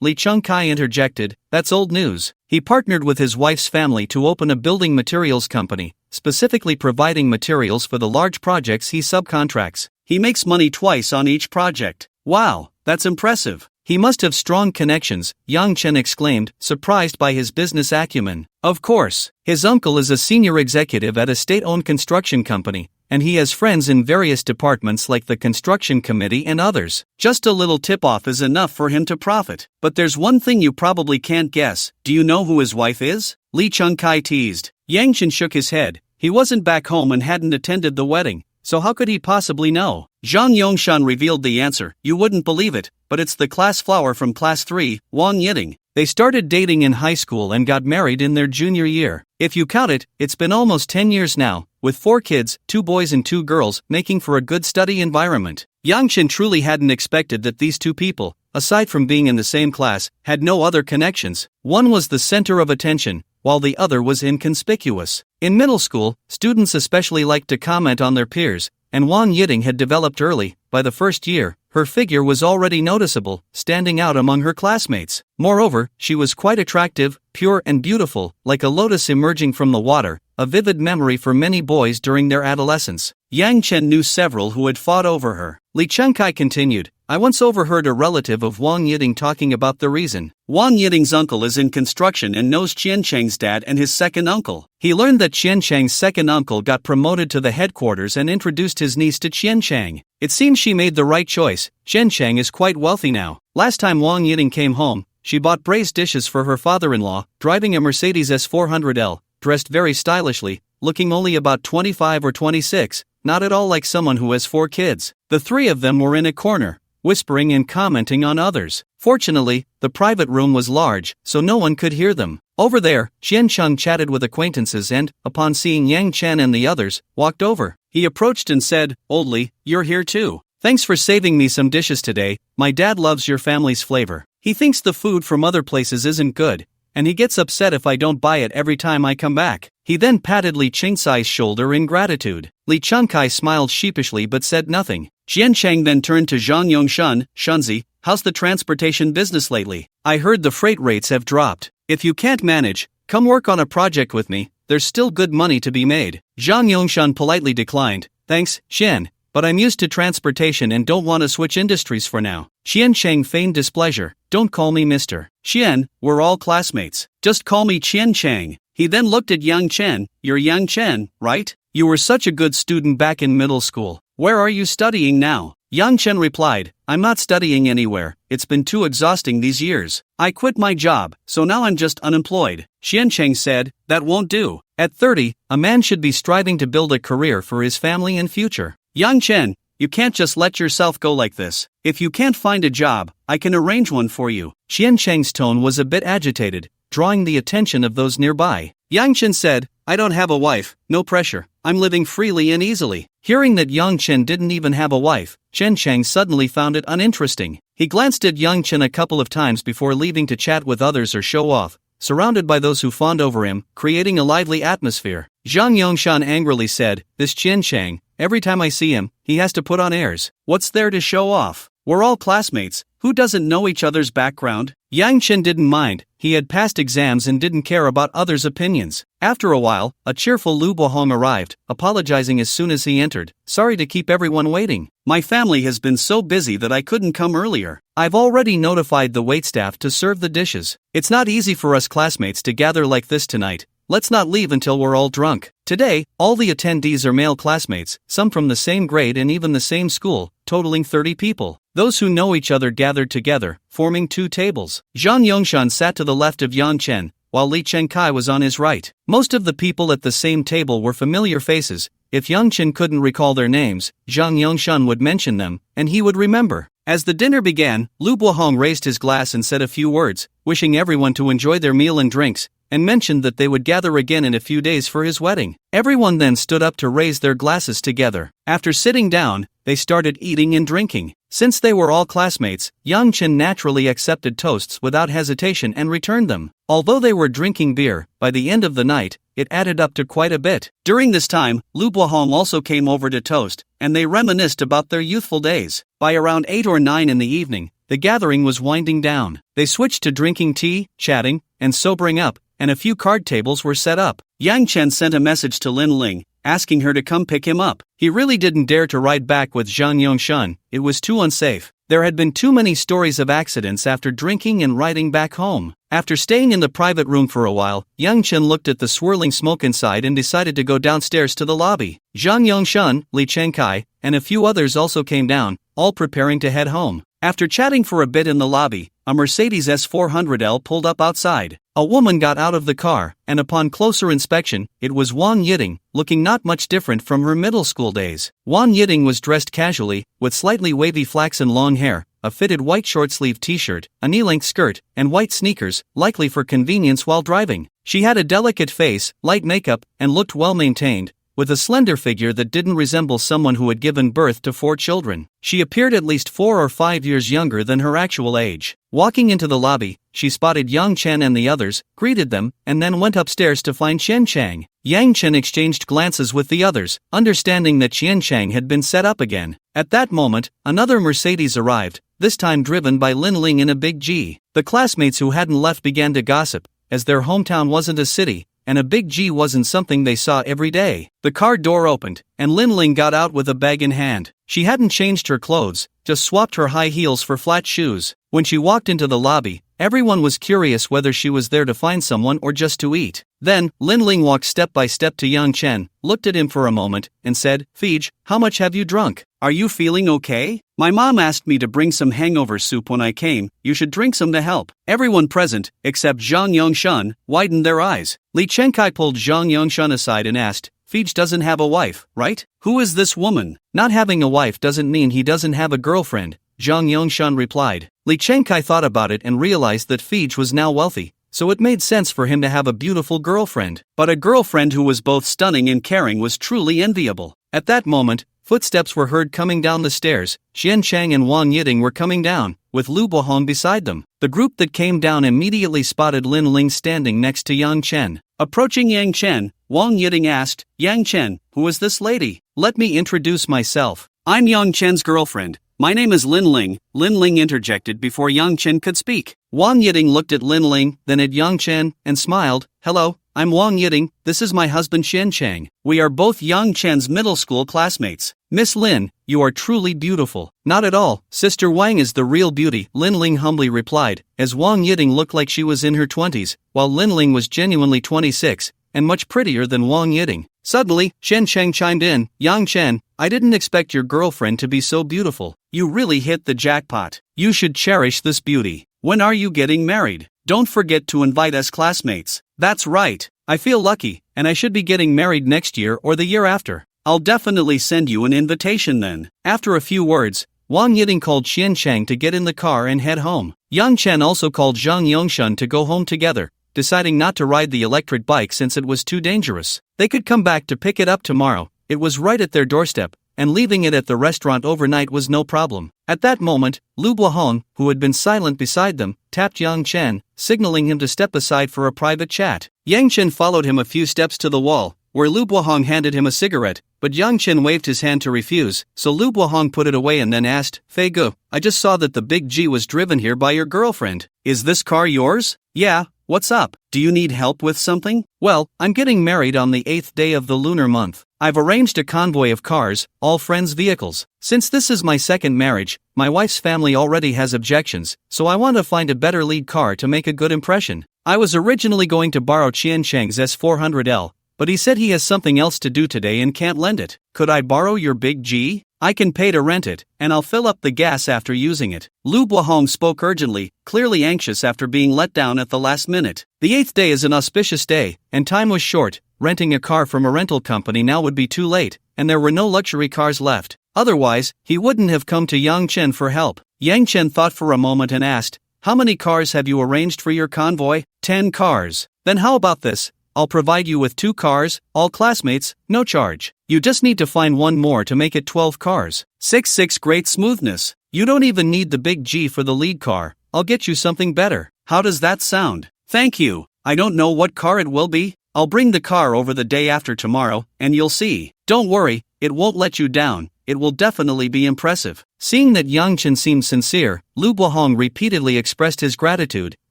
Li Chengkai interjected, That's old news. He partnered with his wife's family to open a building materials company, specifically providing materials for the large projects he subcontracts. He makes money twice on each project. Wow, that's impressive. He must have strong connections, Yang Chen exclaimed, surprised by his business acumen. Of course, his uncle is a senior executive at a state-owned construction company, and he has friends in various departments like the construction committee and others. Just a little tip-off is enough for him to profit. But there's one thing you probably can't guess. Do you know who his wife is? Lee Chung-kai teased. Yang Chen shook his head. He wasn't back home and hadn't attended the wedding, so how could he possibly know? Zhang Yongshan revealed the answer. You wouldn't believe it, but it's the class flower from class 3, Wang Yiting. They started dating in high school and got married in their junior year. If you count it, it's been almost 10 years now, with 4 kids, 2 boys and 2 girls, making for a good study environment. Yang Chen truly hadn't expected that these 2 people, aside from being in the same class, had no other connections. One was the center of attention, while the other was inconspicuous. In middle school, students especially liked to comment on their peers, and Wang Yiting had developed early. By the first year, her figure was already noticeable, standing out among her classmates. Moreover, she was quite attractive, pure and beautiful, like a lotus emerging from the water, a vivid memory for many boys during their adolescence. Yang Chen knew several who had fought over her. Lee Chung-kai continued, I once overheard a relative of Wang Yiting talking about the reason. Wang Yiting's uncle is in construction and knows Qian Chang's dad and his second uncle. He learned that Qian Chang's second uncle got promoted to the headquarters and introduced his niece to Qian Chang. It seems she made the right choice. Qian Chang is quite wealthy now. Last time Wang Yiting came home, she bought braised dishes for her father-in-law, driving a Mercedes S400L, dressed very stylishly, looking only about 25 or 26, not at all like someone who has 4 kids. The 3 of them were in a corner, whispering and commenting on others. Fortunately, the private room was large, so no one could hear them. Over there, Qian Cheng chatted with acquaintances and, upon seeing Yang Chen and the others, walked over. He approached and said, Old Lee, you're here too. Thanks for saving me some dishes today. My dad loves your family's flavor. He thinks the food from other places isn't good, and he gets upset if I don't buy it every time I come back. He then patted Li Chengcai's shoulder in gratitude. Li Chengcai smiled sheepishly but said nothing. Qian Cheng then turned to Zhang Yongshan, Shunzi, how's the transportation business lately? I heard the freight rates have dropped. If you can't manage, come work on a project with me, there's still good money to be made. Zhang Yongshan politely declined, thanks, Qian, but I'm used to transportation and don't want to switch industries for now. Qian Cheng feigned displeasure, don't call me Mr. Qian, we're all classmates. Just call me Qian Cheng. He then looked at Yang Chen, you're Yang Chen, right? You were such a good student back in middle school. Where are you studying now? Yang Chen replied, I'm not studying anywhere, it's been too exhausting these years. I quit my job, so now I'm just unemployed. Qian Cheng said, that won't do. At 30, a man should be striving to build a career for his family and future. Yang Chen, you can't just let yourself go like this. If you can't find a job, I can arrange one for you. Qian Cheng's tone was a bit agitated, drawing the attention of those nearby. Yang Chen said, I don't have a wife, no pressure, I'm living freely and easily. Hearing that Yang Chen didn't even have a wife, Qian Cheng suddenly found it uninteresting. He glanced at Yang Chen a couple of times before leaving to chat with others or show off, surrounded by those who fawned over him, creating a lively atmosphere. Zhang Yongshan angrily said, this Qian Cheng, every time I see him, he has to put on airs. What's there to show off? We're all classmates, who doesn't know each other's background? Yang Chen didn't mind, he had passed exams and didn't care about others' opinions. After a while, a cheerful Lu Bohong arrived, apologizing as soon as he entered. Sorry to keep everyone waiting. My family has been so busy that I couldn't come earlier. I've already notified the waitstaff to serve the dishes. It's not easy for us classmates to gather like this tonight. Let's not leave until we're all drunk. Today, all the attendees are male classmates, some from the same grade and even the same school, totaling 30 people. Those who know each other gathered together, forming 2 tables. Zhang Yongshan sat to the left of Yang Chen, while Li Chengcai was on his right. Most of the people at the same table were familiar faces. If Yang Chen couldn't recall their names, Zhang Yongshan would mention them, and he would remember. As the dinner began, Lu Bohong raised his glass and said a few words, wishing everyone to enjoy their meal and drinks, and mentioned that they would gather again in a few days for his wedding. Everyone then stood up to raise their glasses together. After sitting down, they started eating and drinking. Since they were all classmates, Yang Chen naturally accepted toasts without hesitation and returned them. Although they were drinking beer, by the end of the night, it added up to quite a bit. During this time, Lu Bohong also came over to toast, and they reminisced about their youthful days. By around 8 or 9 in the evening, the gathering was winding down. They switched to drinking tea, chatting, and sobering up, and a few card tables were set up. Yang Chen sent a message to Lin Ling, asking her to come pick him up. He really didn't dare to ride back with Zhang Yongshan, it was too unsafe. There had been too many stories of accidents after drinking and riding back home. After staying in the private room for a while, Yang Chen looked at the swirling smoke inside and decided to go downstairs to the lobby. Zhang Yongshun, Li Chengkai, and a few others also came down, all preparing to head home. After chatting for a bit in the lobby, a Mercedes S400L pulled up outside. A woman got out of the car, and upon closer inspection, it was Wang Yiting, looking not much different from her middle school days. Wang Yiting was dressed casually, with slightly wavy flaxen long hair, a fitted white short-sleeved t-shirt, a knee-length skirt, and white sneakers, likely for convenience while driving. She had a delicate face, light makeup, and looked well-maintained, with a slender figure that didn't resemble someone who had given birth to 4 children. She appeared at least 4 or 5 years younger than her actual age. Walking into the lobby, she spotted Yang Chen and the others, greeted them, and then went upstairs to find Chen Chang. Yang Chen exchanged glances with the others, understanding that Chen Chang had been set up again. At that moment, another Mercedes arrived, this time driven by Lin Ling in a big G. The classmates who hadn't left began to gossip, as their hometown wasn't a city, and a big G wasn't something they saw every day. The car door opened, and Lin Ling got out with a bag in hand. She hadn't changed her clothes, just swapped her high heels for flat shoes. When she walked into the lobby, everyone was curious whether she was there to find someone or just to eat. Then, Lin Ling walked step by step to Yang Chen, looked at him for a moment, and said, "Fij, how much have you drunk? Are you feeling okay? My mom asked me to bring some hangover soup when I came, you should drink some to help." Everyone present, except Zhang Yongshun, widened their eyes. Li Chengkai pulled Zhang Yongshun aside and asked, "Fij doesn't have a wife, right? Who is this woman?" "Not having a wife doesn't mean he doesn't have a girlfriend," Zhang Yongshun replied. Li Chengkai thought about it and realized that Fij was now wealthy, so it made sense for him to have a beautiful girlfriend. But a girlfriend who was both stunning and caring was truly enviable. At that moment, footsteps were heard coming down the stairs. Chen Chang and Wang Yiting were coming down, with Lu Bohong beside them. The group that came down immediately spotted Lin Ling standing next to Yang Chen. Approaching Yang Chen, Wang Yiting asked, "Yang Chen, who is this lady? Let me introduce myself. I'm Yang Chen's girlfriend. My name is Lin Ling." Lin Ling interjected before Yang Chen could speak. Wang Yiting looked at Lin Ling, then at Yang Chen, and smiled. "Hello, I'm Wang Yiting, this is my husband Chen Chang. We are both Yang Chen's middle school classmates. Miss Lin, you are truly beautiful." "Not at all, Sister Wang is the real beauty," Lin Ling humbly replied, as Wang Yiting looked like she was in her 20s, while Lin Ling was genuinely 26, and much prettier than Wang Yiting. Suddenly, Chen Chang chimed in, "Yang Chen, I didn't expect your girlfriend to be so beautiful. You really hit the jackpot. You should cherish this beauty. When are you getting married? Don't forget to invite us classmates." "That's right. I feel lucky, and I should be getting married next year or the year after. I'll definitely send you an invitation then." After a few words, Wang Yiting called Chen Chang to get in the car and head home. Yang Chen also called Zhang Yongshun to go home together, deciding not to ride the electric bike since it was too dangerous. They could come back to pick it up tomorrow, it was right at their doorstep, and leaving it at the restaurant overnight was no problem. At that moment, Lu Bohong, who had been silent beside them, tapped Yang Chen, signaling him to step aside for a private chat. Yang Chen followed him a few steps to the wall, where Lu Bohong handed him a cigarette, but Yang Chen waved his hand to refuse, so Lu Bohong put it away and then asked, "Fei Gu, I just saw that the big G was driven here by your girlfriend. Is this car yours?" "Yeah. What's up? Do you need help with something?" "Well, I'm getting married on the 8th day of the lunar month. I've arranged a convoy of cars, all friends' vehicles. Since this is my second marriage, my wife's family already has objections, so I want to find a better lead car to make a good impression. I was originally going to borrow Chen Chang's S400L, but he said he has something else to do today and can't lend it. Could I borrow your big G? I can pay to rent it, and I'll fill up the gas after using it." Lu Bohong spoke urgently, clearly anxious after being let down at the last minute. The 8th day is an auspicious day, and time was short. Renting a car from a rental company now would be too late, and there were no luxury cars left. Otherwise, he wouldn't have come to Yang Chen for help. Yang Chen thought for a moment and asked, "How many cars have you arranged for your convoy?" 10 cars. "Then how about this? I'll provide you with 2 cars, all classmates, no charge. You just need to find one more to make it 12 cars. 6 great smoothness. You don't even need the big G for the lead car, I'll get you something better. How does that sound?" "Thank you. I don't know what car it will be. I'll bring the car over the day after tomorrow, and you'll see. Don't worry, it won't let you down, it will definitely be impressive." Seeing that Yang Chen seemed sincere, Lu Bohong repeatedly expressed his gratitude,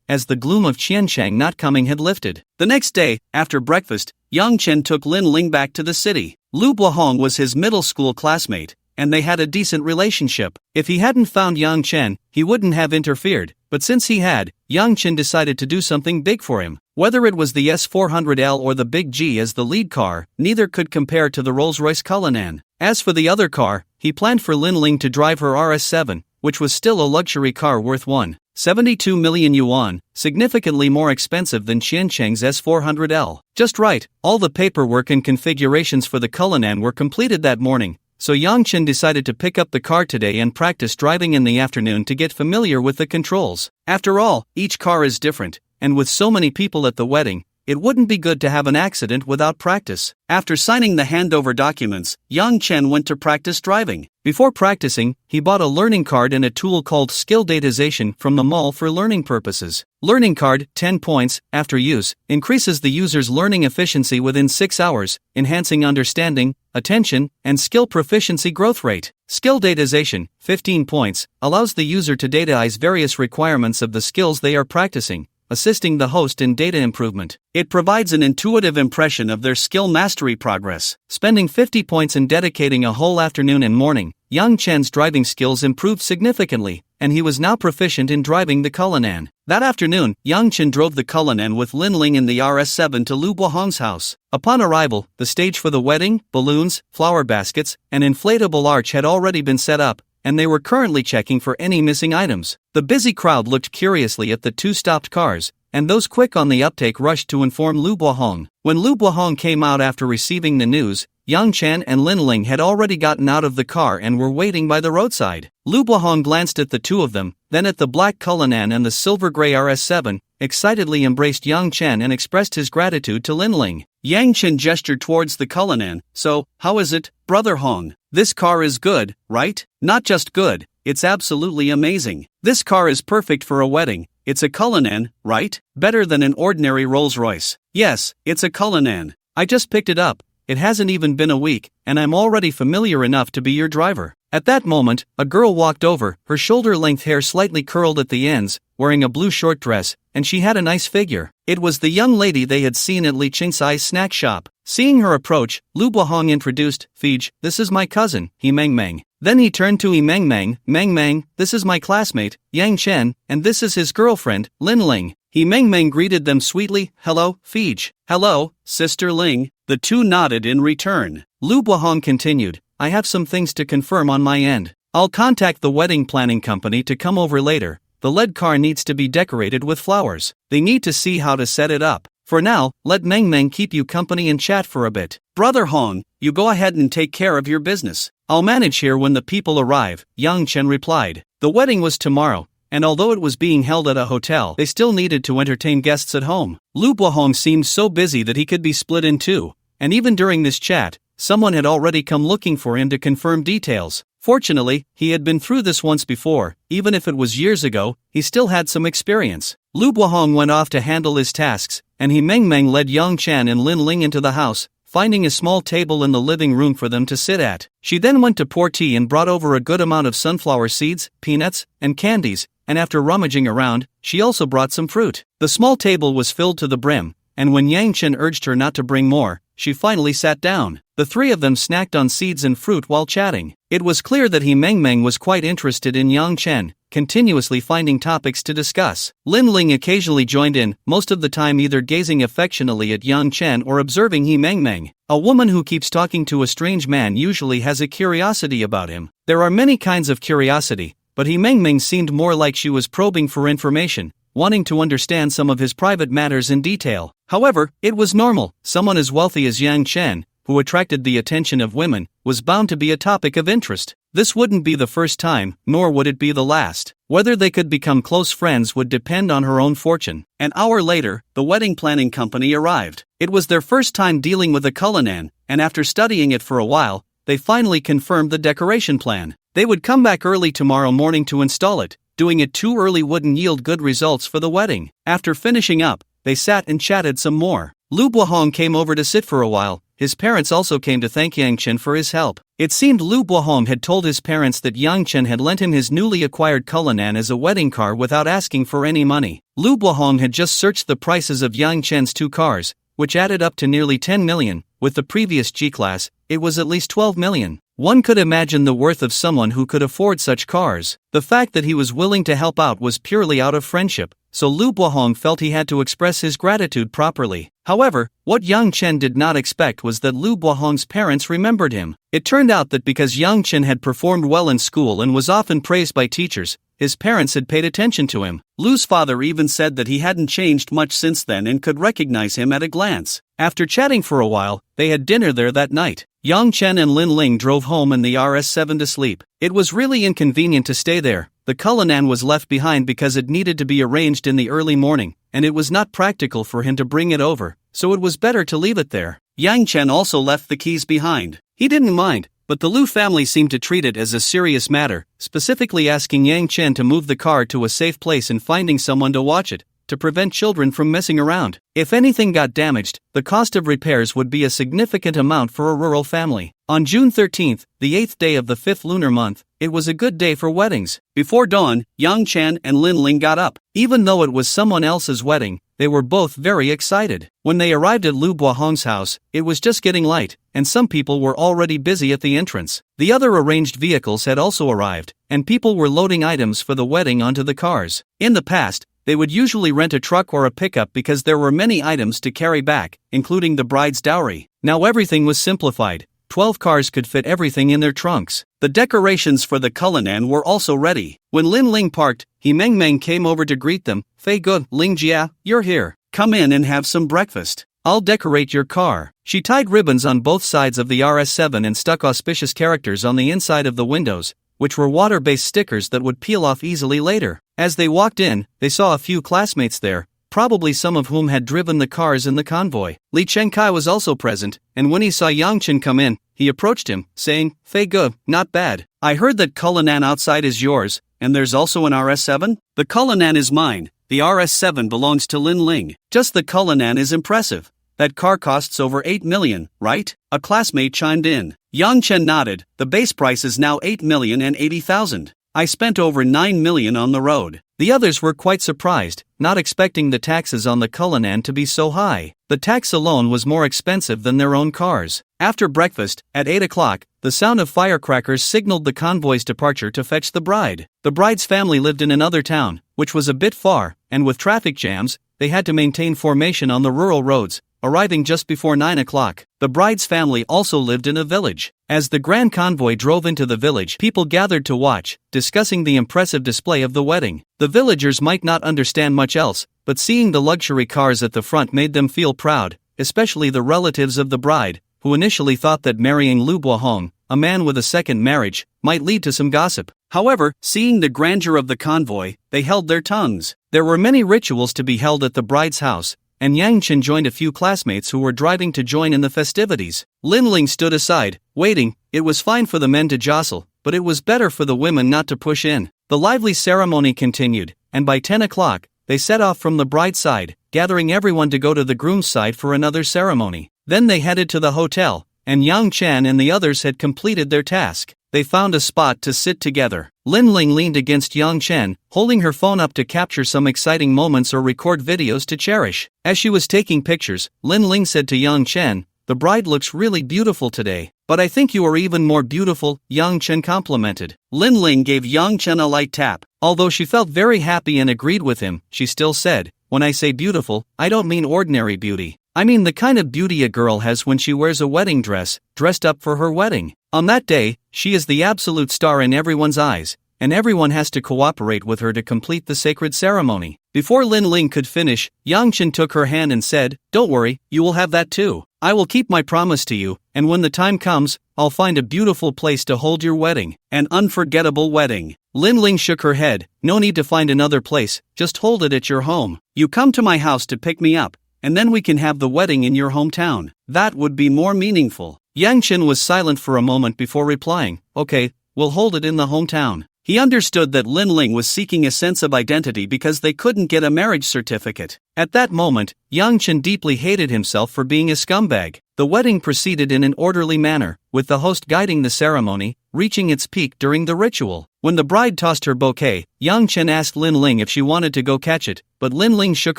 as the gloom of Chen Chang not coming had lifted. The next day, after breakfast, Yang Chen took Lin Ling back to the city. Lu Bohong was his middle school classmate, and they had a decent relationship. If he hadn't found Yang Chen, he wouldn't have interfered, but since he had, Yang Chen decided to do something big for him. Whether it was the S400L or the Big G as the lead car, neither could compare to the Rolls-Royce Cullinan. As for the other car, he planned for Lin Ling to drive her RS7, which was still a luxury car worth 172 million yuan, significantly more expensive than Qiancheng's S400L. Just right, all the paperwork and configurations for the Cullinan were completed that morning, so Yang Chen decided to pick up the car today and practice driving in the afternoon to get familiar with the controls. After all, each car is different, and with so many people at the wedding, it wouldn't be good to have an accident without practice. After signing the handover documents, Yang Chen went to practice driving. Before practicing, he bought a learning card and a tool called Skill Datization from the mall for learning purposes. Learning card, 10 points, after use, increases the user's learning efficiency within 6 hours, enhancing understanding, attention, and skill proficiency growth rate. Skill Datization, 15 points, allows the user to dataize various requirements of the skills they are practicing, assisting the host in data improvement. It provides an intuitive impression of their skill mastery progress. Spending 50 points and dedicating a whole afternoon and morning, Yang Chen's driving skills improved significantly, and he was now proficient in driving the Cullinan. That afternoon, Yang Chen drove the Cullinan with Lin Ling in the RS7 to Lu Buohong's house. Upon arrival, the stage for the wedding, balloons, flower baskets, and inflatable arch had already been set up, and they were currently checking for any missing items. The busy crowd looked curiously at the two stopped cars, and those quick on the uptake rushed to inform Lu Buohong. When Lu Buohong came out after receiving the news, Yang Chen and Lin Ling had already gotten out of the car and were waiting by the roadside. Lu Buohong glanced at the two of them, then at the black Cullinan and the silver-gray RS7, excitedly embraced Yang Chen and expressed his gratitude to Lin Ling. Yang Chen gestured towards the Cullinan. "So, how is it, Brother Hong? This car is good, right? Not just good, it's absolutely amazing. This car is perfect for a wedding. It's a Cullinan, right? Better than an ordinary Rolls-Royce." "Yes, it's a Cullinan. I just picked it up. It hasn't even been a week, and I'm already familiar enough to be your driver." At that moment, a girl walked over, her shoulder-length hair slightly curled at the ends, wearing a blue short dress, and she had a nice figure. It was the young lady they had seen at Li Qingsai's snack shop. Seeing her approach, Lu Buohong introduced, "Fij, this is my cousin, He Meng Meng." Then he turned to He Meng Meng, "Meng Meng, this is my classmate, Yang Chen, and this is his girlfriend, Lin Ling." He Meng Meng greeted them sweetly. "Hello, Fij." "Hello, Sister Ling." The two nodded in return. Lu Buohong continued, "I have some things to confirm on my end. I'll contact the wedding planning company to come over later. The lead car needs to be decorated with flowers. They need to see how to set it up. For now, let Meng Meng keep you company and chat for a bit. Brother Hong, you go ahead and take care of your business. I'll manage here when the people arrive," Yang Chen replied. The wedding was tomorrow, and although it was being held at a hotel, they still needed to entertain guests at home. Lu Buohong seemed so busy that he could be split in two, and even during this chat, someone had already come looking for him to confirm details. Fortunately, he had been through this once before. Even if it was years ago, he still had some experience. Lu Buohong went off to handle his tasks, and He Meng Meng led Yang Chen and Lin Ling into the house, finding a small table in the living room for them to sit at. She then went to pour tea and brought over a good amount of sunflower seeds, peanuts, and candies, and after rummaging around, she also brought some fruit. The small table was filled to the brim, and when Yang Chen urged her not to bring more, she finally sat down. The three of them snacked on seeds and fruit while chatting. It was clear that He Meng Meng was quite interested in Yang Chen, continuously finding topics to discuss. Lin Ling occasionally joined in, most of the time either gazing affectionately at Yang Chen or observing He Meng Meng. A woman who keeps talking to a strange man usually has a curiosity about him. There are many kinds of curiosity, but He Meng Meng seemed more like she was probing for information, wanting to understand some of his private matters in detail. However, it was normal. Someone as wealthy as Yang Chen, who attracted the attention of women, was bound to be a topic of interest. This wouldn't be the first time, nor would it be the last. Whether they could become close friends would depend on her own fortune. An hour later, the wedding planning company arrived. It was their first time dealing with a Cullinan, and after studying it for a while, they finally confirmed the decoration plan. They would come back early tomorrow morning to install it. Doing it too early wouldn't yield good results for the wedding. After finishing up, they sat and chatted some more. Lu Buohong came over to sit for a while. His parents also came to thank Yang Chen for his help. It seemed Lu Buohong had told his parents that Yang Chen had lent him his newly acquired Cullinan as a wedding car without asking for any money. Lu Buohong had just searched the prices of Yang Chen's two cars, which added up to nearly 10 million. With the previous G-Class, it was at least 12 million. One could imagine the worth of someone who could afford such cars. The fact that he was willing to help out was purely out of friendship, so Lu Bohong felt he had to express his gratitude properly. However, what Yang Chen did not expect was that Lu Bohong's parents remembered him. It turned out that because Yang Chen had performed well in school and was often praised by teachers, his parents had paid attention to him. Lu's father even said that he hadn't changed much since then and could recognize him at a glance. After chatting for a while, they had dinner there that night. Yang Chen and Lin Ling drove home in the RS7 to sleep. It was really inconvenient to stay there. The Cullinan was left behind because it needed to be arranged in the early morning, and it was not practical for him to bring it over, so it was better to leave it there. Yang Chen also left the keys behind. He didn't mind, but the Lu family seemed to treat it as a serious matter, specifically asking Yang Chen to move the car to a safe place and finding someone to watch it, to prevent children from messing around. If anything got damaged, the cost of repairs would be a significant amount for a rural family. On June 13th, the 8th day of the 5th lunar month, it was a good day for weddings. Before dawn, Yang Chen and Lin Ling got up. Even though it was someone else's wedding, they were both very excited. When they arrived at Lu Bohong's house, it was just getting light, and some people were already busy at the entrance. The other arranged vehicles had also arrived, and people were loading items for the wedding onto the cars. In the past, they would usually rent a truck or a pickup because there were many items to carry back, including the bride's dowry. Now everything was simplified. 12 cars could fit everything in their trunks. The decorations for the Cullinan were also ready. When Lin Ling parked, He Meng came over to greet them. Fei Ge, Ling Jia, you're here. Come in and have some breakfast. I'll decorate your car. She tied ribbons on both sides of the RS7 and stuck auspicious characters on the inside of the windows, which were water-based stickers that would peel off easily later. As they walked in, they saw a few classmates there, probably some of whom had driven the cars in the convoy. Li Chengkai was also present, and when he saw Yang Chen come in, he approached him, saying, Fei Ge, not bad. I heard that Cullinan outside is yours, and there's also an RS7? The Cullinan is mine. The RS7 belongs to Lin Ling. Just the Cullinan is impressive. That car costs over 8 million, right? A classmate chimed in. Yang Chen nodded. The base price is now 8,080,000. I spent over 9 million on the road. The others were quite surprised, not expecting the taxes on the Cullinan to be so high. The tax alone was more expensive than their own cars. After breakfast, at 8 o'clock, the sound of firecrackers signaled the convoy's departure to fetch the bride. The bride's family lived in another town, which was a bit far, and with traffic jams, they had to maintain formation on the rural roads, arriving just before 9 o'clock. The bride's family also lived in a village. As the grand convoy drove into the village, people gathered to watch, discussing the impressive display of the wedding. The villagers might not understand much else, but seeing the luxury cars at the front made them feel proud, especially the relatives of the bride, who initially thought that marrying Lu Bohong, a man with a second marriage, might lead to some gossip. However, seeing the grandeur of the convoy, they held their tongues. There were many rituals to be held at the bride's house, and Yang Chen joined a few classmates who were driving to join in the festivities. Lin Ling stood aside, waiting. It was fine for the men to jostle, but it was better for the women not to push in. The lively ceremony continued, and by 10 o'clock, they set off from the bride's side, gathering everyone to go to the groom's side for another ceremony. Then they headed to the hotel, and Yang Chen and the others had completed their task. They found a spot to sit together. Lin Ling leaned against Yang Chen, holding her phone up to capture some exciting moments or record videos to cherish. As she was taking pictures, Lin Ling said to Yang Chen, "The bride looks really beautiful today, but I think you are even more beautiful," Yang Chen complimented. Lin Ling gave Yang Chen a light tap. Although she felt very happy and agreed with him, she still said, "When I say beautiful, I don't mean ordinary beauty. I mean the kind of beauty a girl has when she wears a wedding dress, dressed up for her wedding. On that day, she is the absolute star in everyone's eyes, and everyone has to cooperate with her to complete the sacred ceremony." Before Lin Ling could finish, Yang Chen took her hand and said, "Don't worry, you will have that too. I will keep my promise to you, and when the time comes, I'll find a beautiful place to hold your wedding. An unforgettable wedding." Lin Ling shook her head. "No need to find another place, just hold it at your home. You come to my house to pick me up, and then we can have the wedding in your hometown. That would be more meaningful." Yang Chen was silent for a moment before replying, "Okay, we'll hold it in the hometown." He understood that Lin Ling was seeking a sense of identity because they couldn't get a marriage certificate. At that moment, Yang Chen deeply hated himself for being a scumbag. The wedding proceeded in an orderly manner, with the host guiding the ceremony, reaching its peak during the ritual. When the bride tossed her bouquet, Yang Chen asked Lin Ling if she wanted to go catch it, but Lin Ling shook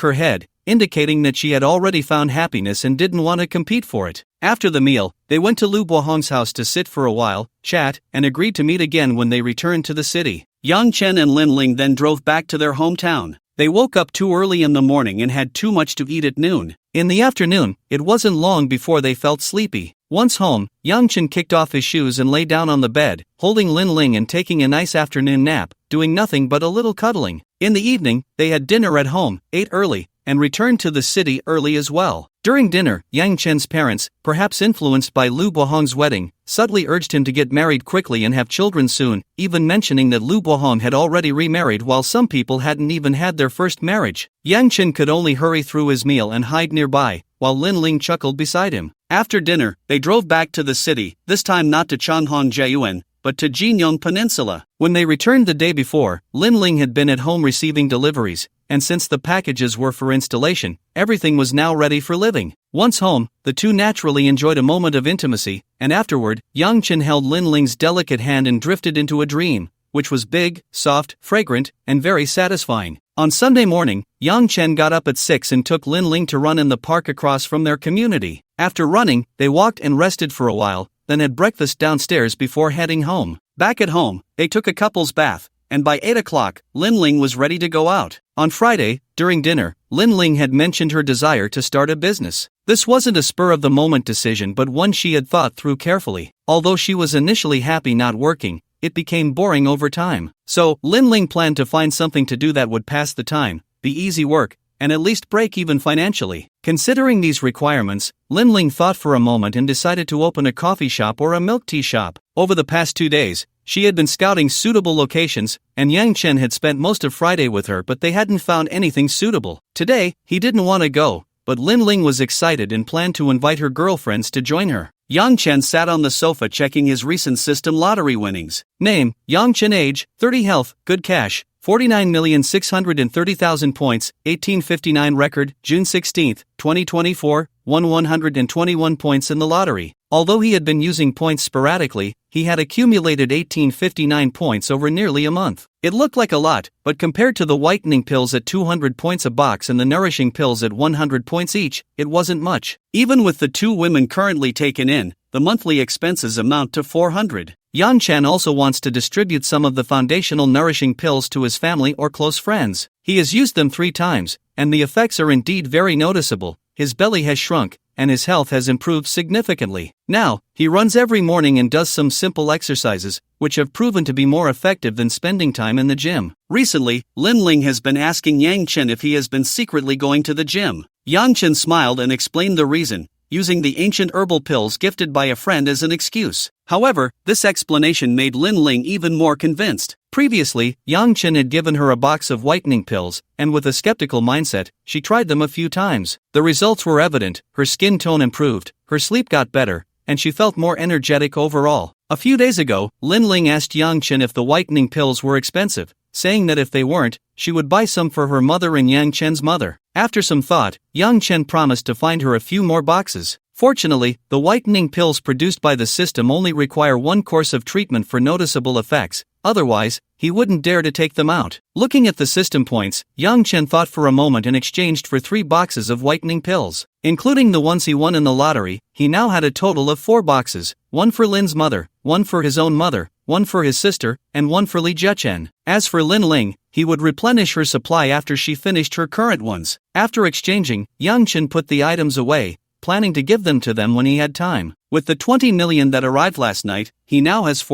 her head. indicating that she had already found happiness and didn't want to compete for it. After the meal, they went to Lu Bohong's house to sit for a while, chat, and agreed to meet again when they returned to the city. Yang Chen and Lin Ling then drove back to their hometown. They woke up too early in the morning and had too much to eat at noon. In the afternoon, it wasn't long before they felt sleepy. Once home, Yang Chen kicked off his shoes and lay down on the bed, holding Lin Ling and taking a nice afternoon nap, doing nothing but a little cuddling. In the evening, they had dinner at home, ate early, and returned to the city early as well. During dinner, Yang Chen's parents, perhaps influenced by Lu Bohong's wedding, subtly urged him to get married quickly and have children soon, even mentioning that Lu Bohong had already remarried while some people hadn't even had their first marriage. Yang Chen could only hurry through his meal and hide nearby, while Lin Ling chuckled beside him. After dinner, they drove back to the city, this time not to Changhong Jiayuan, but to Jinyong Peninsula. When they returned the day before, Lin Ling had been at home receiving deliveries, and since the packages were for installation, everything was now ready for living. Once home, the two naturally enjoyed a moment of intimacy, and afterward, Yang Chen held Lin Ling's delicate hand and drifted into a dream, which was big, soft, fragrant, and very satisfying. On Sunday morning, Yang Chen got up at 6 and took Lin Ling to run in the park across from their community. After running, they walked and rested for a while, then had breakfast downstairs before heading home. Back at home, they took a couple's bath, and by 8 o'clock, Lin Ling was ready to go out. On Friday, during dinner, Lin Ling had mentioned her desire to start a business. This wasn't a spur-of-the-moment decision but one she had thought through carefully. Although she was initially happy not working, it became boring over time. So, Lin Ling planned to find something to do that would pass the time, be easy work, and at least break even financially. Considering these requirements, Lin Ling thought for a moment and decided to open a coffee shop or a milk tea shop. Over the past 2 days, she had been scouting suitable locations, and Yang Chen had spent most of Friday with her but they hadn't found anything suitable. Today, he didn't want to go, but Lin Ling was excited and planned to invite her girlfriends to join her. Yang Chen sat on the sofa checking his recent system lottery winnings. Name, Yang Chen. Age, 30. Health, good. Cash, 49,630,000 points. 1859 record, June 16, 2024, won 121 points in the lottery. Although he had been using points sporadically, he had accumulated 1859 points over nearly a month. It looked like a lot, but compared to the whitening pills at 200 points a box and the nourishing pills at 100 points each, it wasn't much. Even with the 2 women currently taken in, the monthly expenses amount to 400. Yang Chen also wants to distribute some of the foundational nourishing pills to his family or close friends. He has used them 3 times, and the effects are indeed very noticeable. His belly has shrunk, and his health has improved significantly. Now, he runs every morning and does some simple exercises, which have proven to be more effective than spending time in the gym. Recently, Lin Ling has been asking Yang Chen if he has been secretly going to the gym. Yang Chen smiled and explained the reason, using the ancient herbal pills gifted by a friend as an excuse. However, this explanation made Lin Ling even more convinced. Previously, Yang Chen had given her a box of whitening pills, and with a skeptical mindset, she tried them a few times. The results were evident, her skin tone improved, her sleep got better, and she felt more energetic overall. A few days ago, Lin Ling asked Yang Chen if the whitening pills were expensive, saying that if they weren't, she would buy some for her mother and Yang Chen's mother. After some thought, Yang Chen promised to find her a few more boxes. Fortunately, the whitening pills produced by the system only require 1 course of treatment for noticeable effects, otherwise, he wouldn't dare to take them out. Looking at the system points, Yang Chen thought for a moment and exchanged for 3 boxes of whitening pills. Including the ones he won in the lottery, he now had a total of 4 boxes, 1 for Lin's mother, 1 for his own mother, 1 for his sister, and 1 for Li Zhechen. As for Lin Ling, he would replenish her supply after she finished her current ones. After exchanging, Yang Chen put the items away, planning to give them to them when he had time. With the 20 million that arrived last night, he now has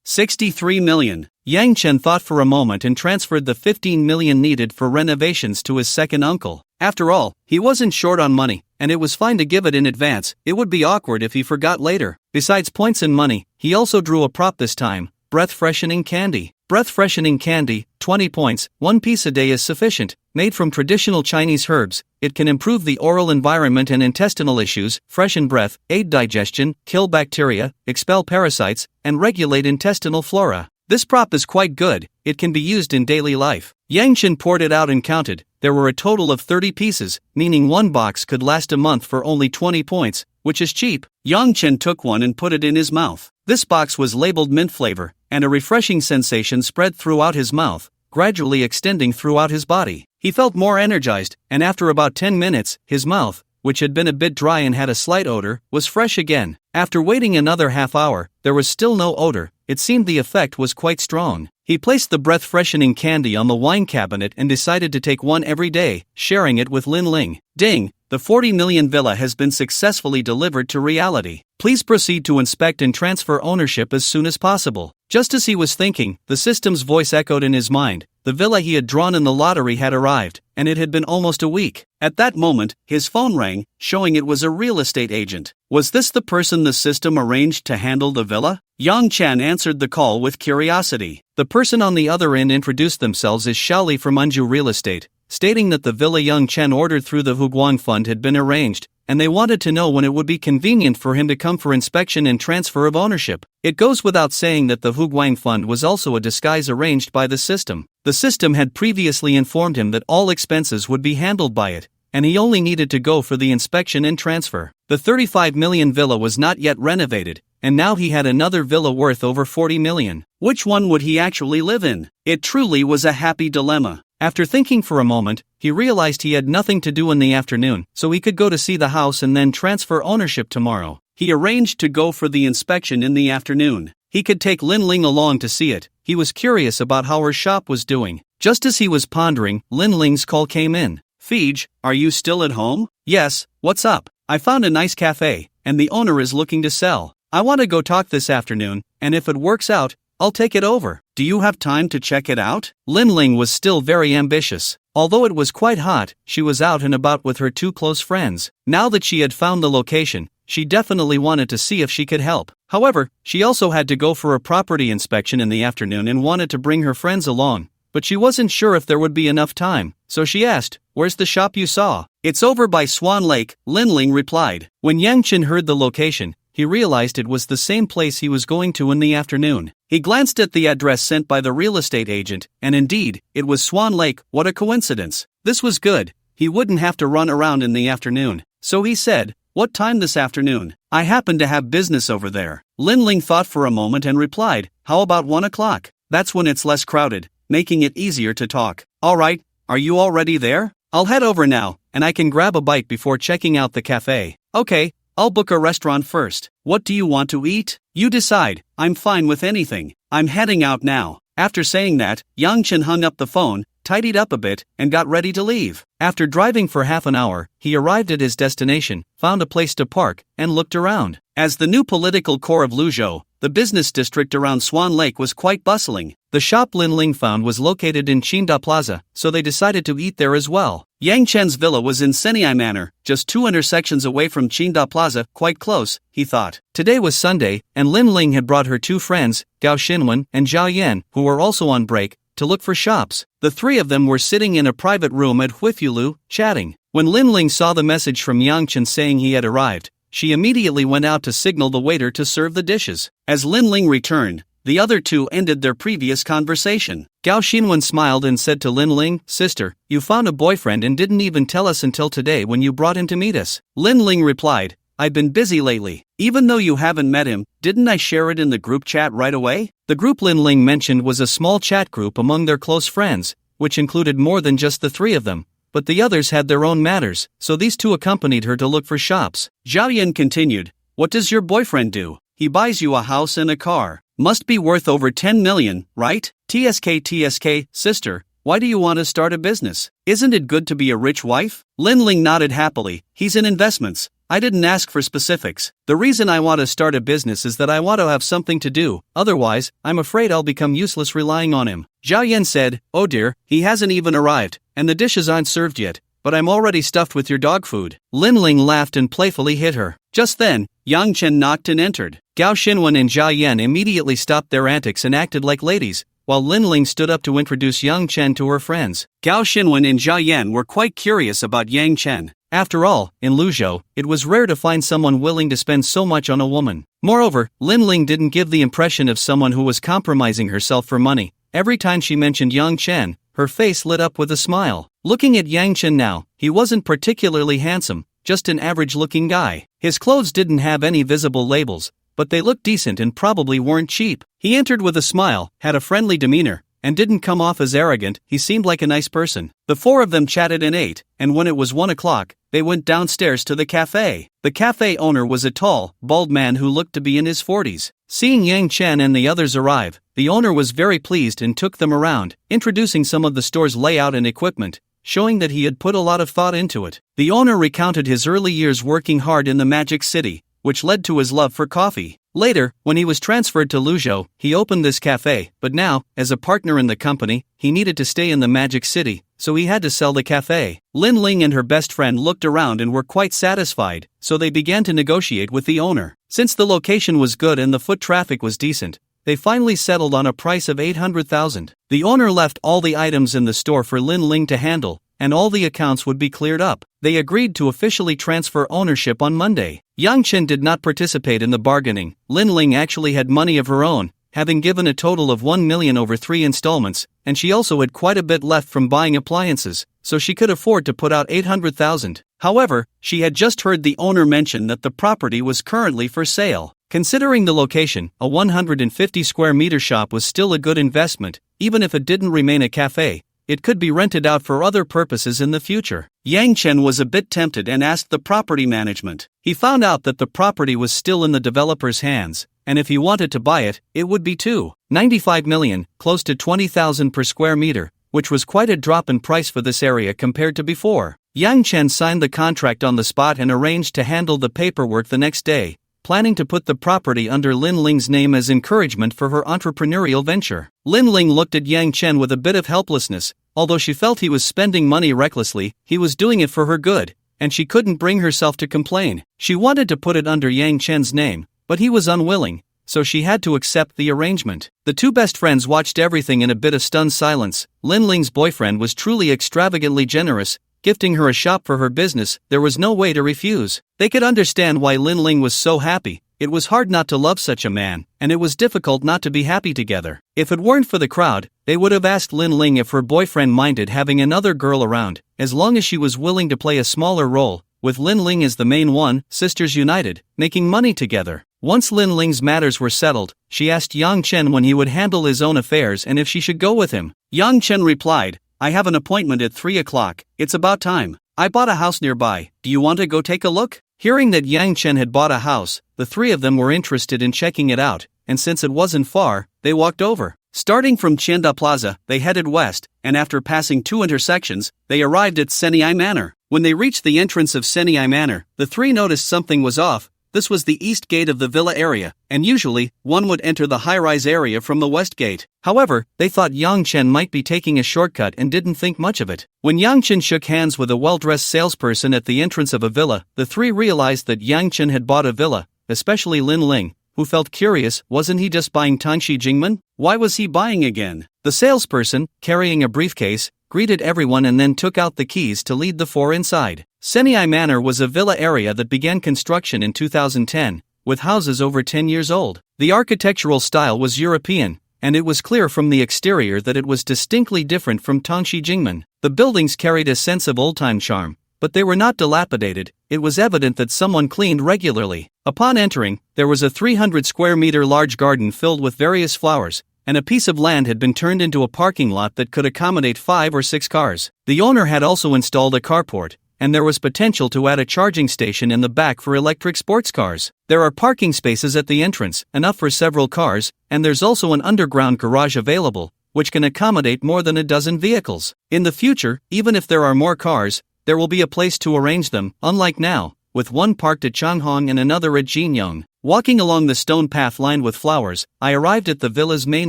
63 million. Yang Chen thought for a moment and transferred the 15 million needed for renovations to his second uncle. After all, he wasn't short on money, and it was fine to give it in advance. It would be awkward if he forgot later. Besides points and money, he also drew a prop this time, breath freshening candy. Breath freshening candy, 20 points, 1 piece a day is sufficient. Made from traditional Chinese herbs, it can improve the oral environment and intestinal issues, freshen breath, aid digestion, kill bacteria, expel parasites, and regulate intestinal flora. This prop is quite good, it can be used in daily life. Yang Chen poured it out and counted. There were a total of 30 pieces, meaning 1 box could last a month for only 20 points, which is cheap. Yang Chen took one and put it in his mouth. This box was labeled mint flavor, and a refreshing sensation spread throughout his mouth, gradually extending throughout his body. He felt more energized, and after about 10 minutes, his mouth, which had been a bit dry and had a slight odor, was fresh again. After waiting another half hour, there was still no odor. It seemed the effect was quite strong. He placed the breath-freshening candy on the wine cabinet and decided to take one every day, sharing it with Lin Ling. Ding! The 40 million villa has been successfully delivered to reality. Please proceed to inspect and transfer ownership as soon as possible. Just as he was thinking, the system's voice echoed in his mind. The villa he had drawn in the lottery had arrived, and it had been almost a week. At that moment, his phone rang, showing it was a real estate agent. Was this the person the system arranged to handle the villa? Yang Chen answered the call with curiosity. The person on the other end introduced themselves as Xiaoli from Unju Real Estate, stating that the villa Yang Chen ordered through the Huguang Fund had been arranged, and they wanted to know when it would be convenient for him to come for inspection and transfer of ownership. It goes without saying that the Huguang Fund was also a disguise arranged by the system. The system had previously informed him that all expenses would be handled by it, and he only needed to go for the inspection and transfer. The 35 million villa was not yet renovated, and now he had another villa worth over 40 million. Which one would he actually live in? It truly was a happy dilemma. After thinking for a moment, he realized he had nothing to do in the afternoon, so he could go to see the house and then transfer ownership tomorrow. He arranged to go for the inspection in the afternoon. He could take Lin Ling along to see it. He was curious about how her shop was doing. Just as he was pondering, Lin Ling's call came in. Feej, are you still at home? Yes, what's up? I found a nice cafe, and the owner is looking to sell. I want to go talk this afternoon, and if it works out, I'll take it over. Do you have time to check it out? Lin Ling was still very ambitious. Although it was quite hot, she was out and about with her two close friends. Now that she had found the location, she definitely wanted to see if she could help. However, she also had to go for a property inspection in the afternoon and wanted to bring her friends along. But she wasn't sure if there would be enough time, so she asked, "Where's the shop you saw?" "It's over by Swan Lake," Lin Ling replied. When Yang Chen heard the location, he realized it was the same place he was going to in the afternoon. He glanced at the address sent by the real estate agent, and indeed, it was Swan Lake. What a coincidence. This was good. He wouldn't have to run around in the afternoon. So he said, "What time this afternoon? I happen to have business over there." Lin Ling thought for a moment and replied, "How about 1 o'clock? That's when it's less crowded, making it easier to talk." "Alright, are you already there? I'll head over now, and I can grab a bite before checking out the cafe." "Okay, I'll book a restaurant first. What do you want to eat?" "You decide, I'm fine with anything. I'm heading out now." After saying that, Yang Chen hung up the phone, tidied up a bit, and got ready to leave. After driving for half an hour, he arrived at his destination, found a place to park, and looked around. As the new political core of Luzhou, the business district around Swan Lake was quite bustling. The shop Lin Ling found was located in Qingda Plaza, so they decided to eat there as well. Yang Chen's villa was in Senai Manor, just 2 intersections away from Qingda Plaza, quite close, he thought. Today was Sunday, and Lin Ling had brought her 2 friends, Gao Xinwen and Zhao Yan, who were also on break, to look for shops. The 3 of them were sitting in a private room at Huifulu, chatting. When Lin Ling saw the message from Yang Chen saying he had arrived, she immediately went out to signal the waiter to serve the dishes. As Lin Ling returned, the other 2 ended their previous conversation. Gao Xinwen smiled and said to Lin Ling, "Sister, you found a boyfriend and didn't even tell us until today when you brought him to meet us." Lin Ling replied, "I've been busy lately. Even though you haven't met him, didn't I share it in the group chat right away?" The group Lin Ling mentioned was a small chat group among their close friends, which included more than just the 3 of them. But the others had their own matters, so these 2 accompanied her to look for shops. Zhao Yan continued, "What does your boyfriend do? He buys you a house and a car. Must be worth over 10 million, right? TSK, sister, why do you want to start a business? Isn't it good to be a rich wife?" Lin Ling nodded happily. "He's in investments. I didn't ask for specifics. The reason I want to start a business is that I want to have something to do, otherwise, I'm afraid I'll become useless relying on him." Zhao Yan said, "Oh dear, he hasn't even arrived, and the dishes aren't served yet, but I'm already stuffed with your dog food." Lin Ling laughed and playfully hit her. Just then, Yang Chen knocked and entered. Gao Xinwen and Zhao Yan immediately stopped their antics and acted like ladies, while Lin Ling stood up to introduce Yang Chen to her friends. Gao Xinwen and Zhao Yan were quite curious about Yang Chen. After all, in Luzhou, it was rare to find someone willing to spend so much on a woman. Moreover, Lin Ling didn't give the impression of someone who was compromising herself for money. Every time she mentioned Yang Chen, her face lit up with a smile. Looking at Yang Chen now, he wasn't particularly handsome, just an average-looking guy. His clothes didn't have any visible labels, but they looked decent and probably weren't cheap. He entered with a smile, had a friendly demeanor, and didn't come off as arrogant. He seemed like a nice person. The four of them chatted and ate, and when it was 1 o'clock, they went downstairs to the cafe. The cafe owner was a tall, bald man who looked to be in his 40s. Seeing Yang Chen and the others arrive, the owner was very pleased and took them around, introducing some of the store's layout and equipment, showing that he had put a lot of thought into it. The owner recounted his early years working hard in the Magic City, which led to his love for coffee. Later, when he was transferred to Luzhou, he opened this cafe, but now, as a partner in the company, he needed to stay in the Magic City, so he had to sell the cafe. Lin Ling and her best friend looked around and were quite satisfied, so they began to negotiate with the owner. Since the location was good and the foot traffic was decent, they finally settled on a price of 800,000. The owner left all the items in the store for Lin Ling to handle, and all the accounts would be cleared up. They agreed to officially transfer ownership on Monday. Yang Chen did not participate in the bargaining. Lin Ling actually had money of her own, having given a total of 1 million over 3 installments, and she also had quite a bit left from buying appliances, so she could afford to put out 800,000. However, she had just heard the owner mention that the property was currently for sale. Considering the location, a 150 square meter shop was still a good investment. Even if it didn't remain a cafe, it could be rented out for other purposes in the future. Yang Chen was a bit tempted and asked the property management. He found out that the property was still in the developer's hands, and if he wanted to buy it, it would be 2.95 million, close to 20,000 per square meter, which was quite a drop in price for this area compared to before. Yang Chen signed the contract on the spot and arranged to handle the paperwork the next day, planning to put the property under Lin Ling's name as encouragement for her entrepreneurial venture. Lin Ling looked at Yang Chen with a bit of helplessness. Although she felt he was spending money recklessly, he was doing it for her good, and she couldn't bring herself to complain. She wanted to put it under Yang Chen's name, but he was unwilling, so she had to accept the arrangement. The two best friends watched everything in a bit of stunned silence. Lin Ling's boyfriend was truly extravagantly generous, gifting her a shop for her business. There was no way to refuse. They could understand why Lin Ling was so happy. It was hard not to love such a man, and it was difficult not to be happy together. If it weren't for the crowd, they would have asked Lin Ling if her boyfriend minded having another girl around, as long as she was willing to play a smaller role, with Lin Ling as the main one. Sisters united, making money together. Once Lin Ling's matters were settled, she asked Yang Chen when he would handle his own affairs and if she should go with him. Yang Chen replied, "I have an appointment at 3 o'clock, it's about time. I bought a house nearby, do you want to go take a look?" Hearing that Yang Chen had bought a house, the three of them were interested in checking it out, and since it wasn't far, they walked over. Starting from Tianda Plaza, they headed west, and after passing 2 intersections, they arrived at Seniai Manor. When they reached the entrance of Seniai Manor, the three noticed something was off. This was the east gate of the villa area, and usually, one would enter the high-rise area from the west gate. However, they thought Yang Chen might be taking a shortcut and didn't think much of it. When Yang Chen shook hands with a well-dressed salesperson at the entrance of a villa, the three realized that Yang Chen had bought a villa, especially Lin Ling, who felt curious. Wasn't he just buying Tanxi Jingmen? Why was he buying again? The salesperson, carrying a briefcase, greeted everyone and then took out the keys to lead the four inside. Seniai Manor was a villa area that began construction in 2010, with houses over 10 years old. The architectural style was European, and it was clear from the exterior that it was distinctly different from Tanxi Jingmen. The buildings carried a sense of old-time charm, but they were not dilapidated. It was evident that someone cleaned regularly. Upon entering, there was a 300 square meter large garden filled with various flowers, and a piece of land had been turned into a parking lot that could accommodate 5 or 6 cars. The owner had also installed a carport, and there was potential to add a charging station in the back for electric sports cars. There are parking spaces at the entrance, enough for several cars, and there's also an underground garage available, which can accommodate more than a dozen vehicles. In the future, even if there are more cars, there will be a place to arrange them, unlike now, with one parked at Changhong and another at Jinyong. Walking along the stone path lined with flowers, I arrived at the villa's main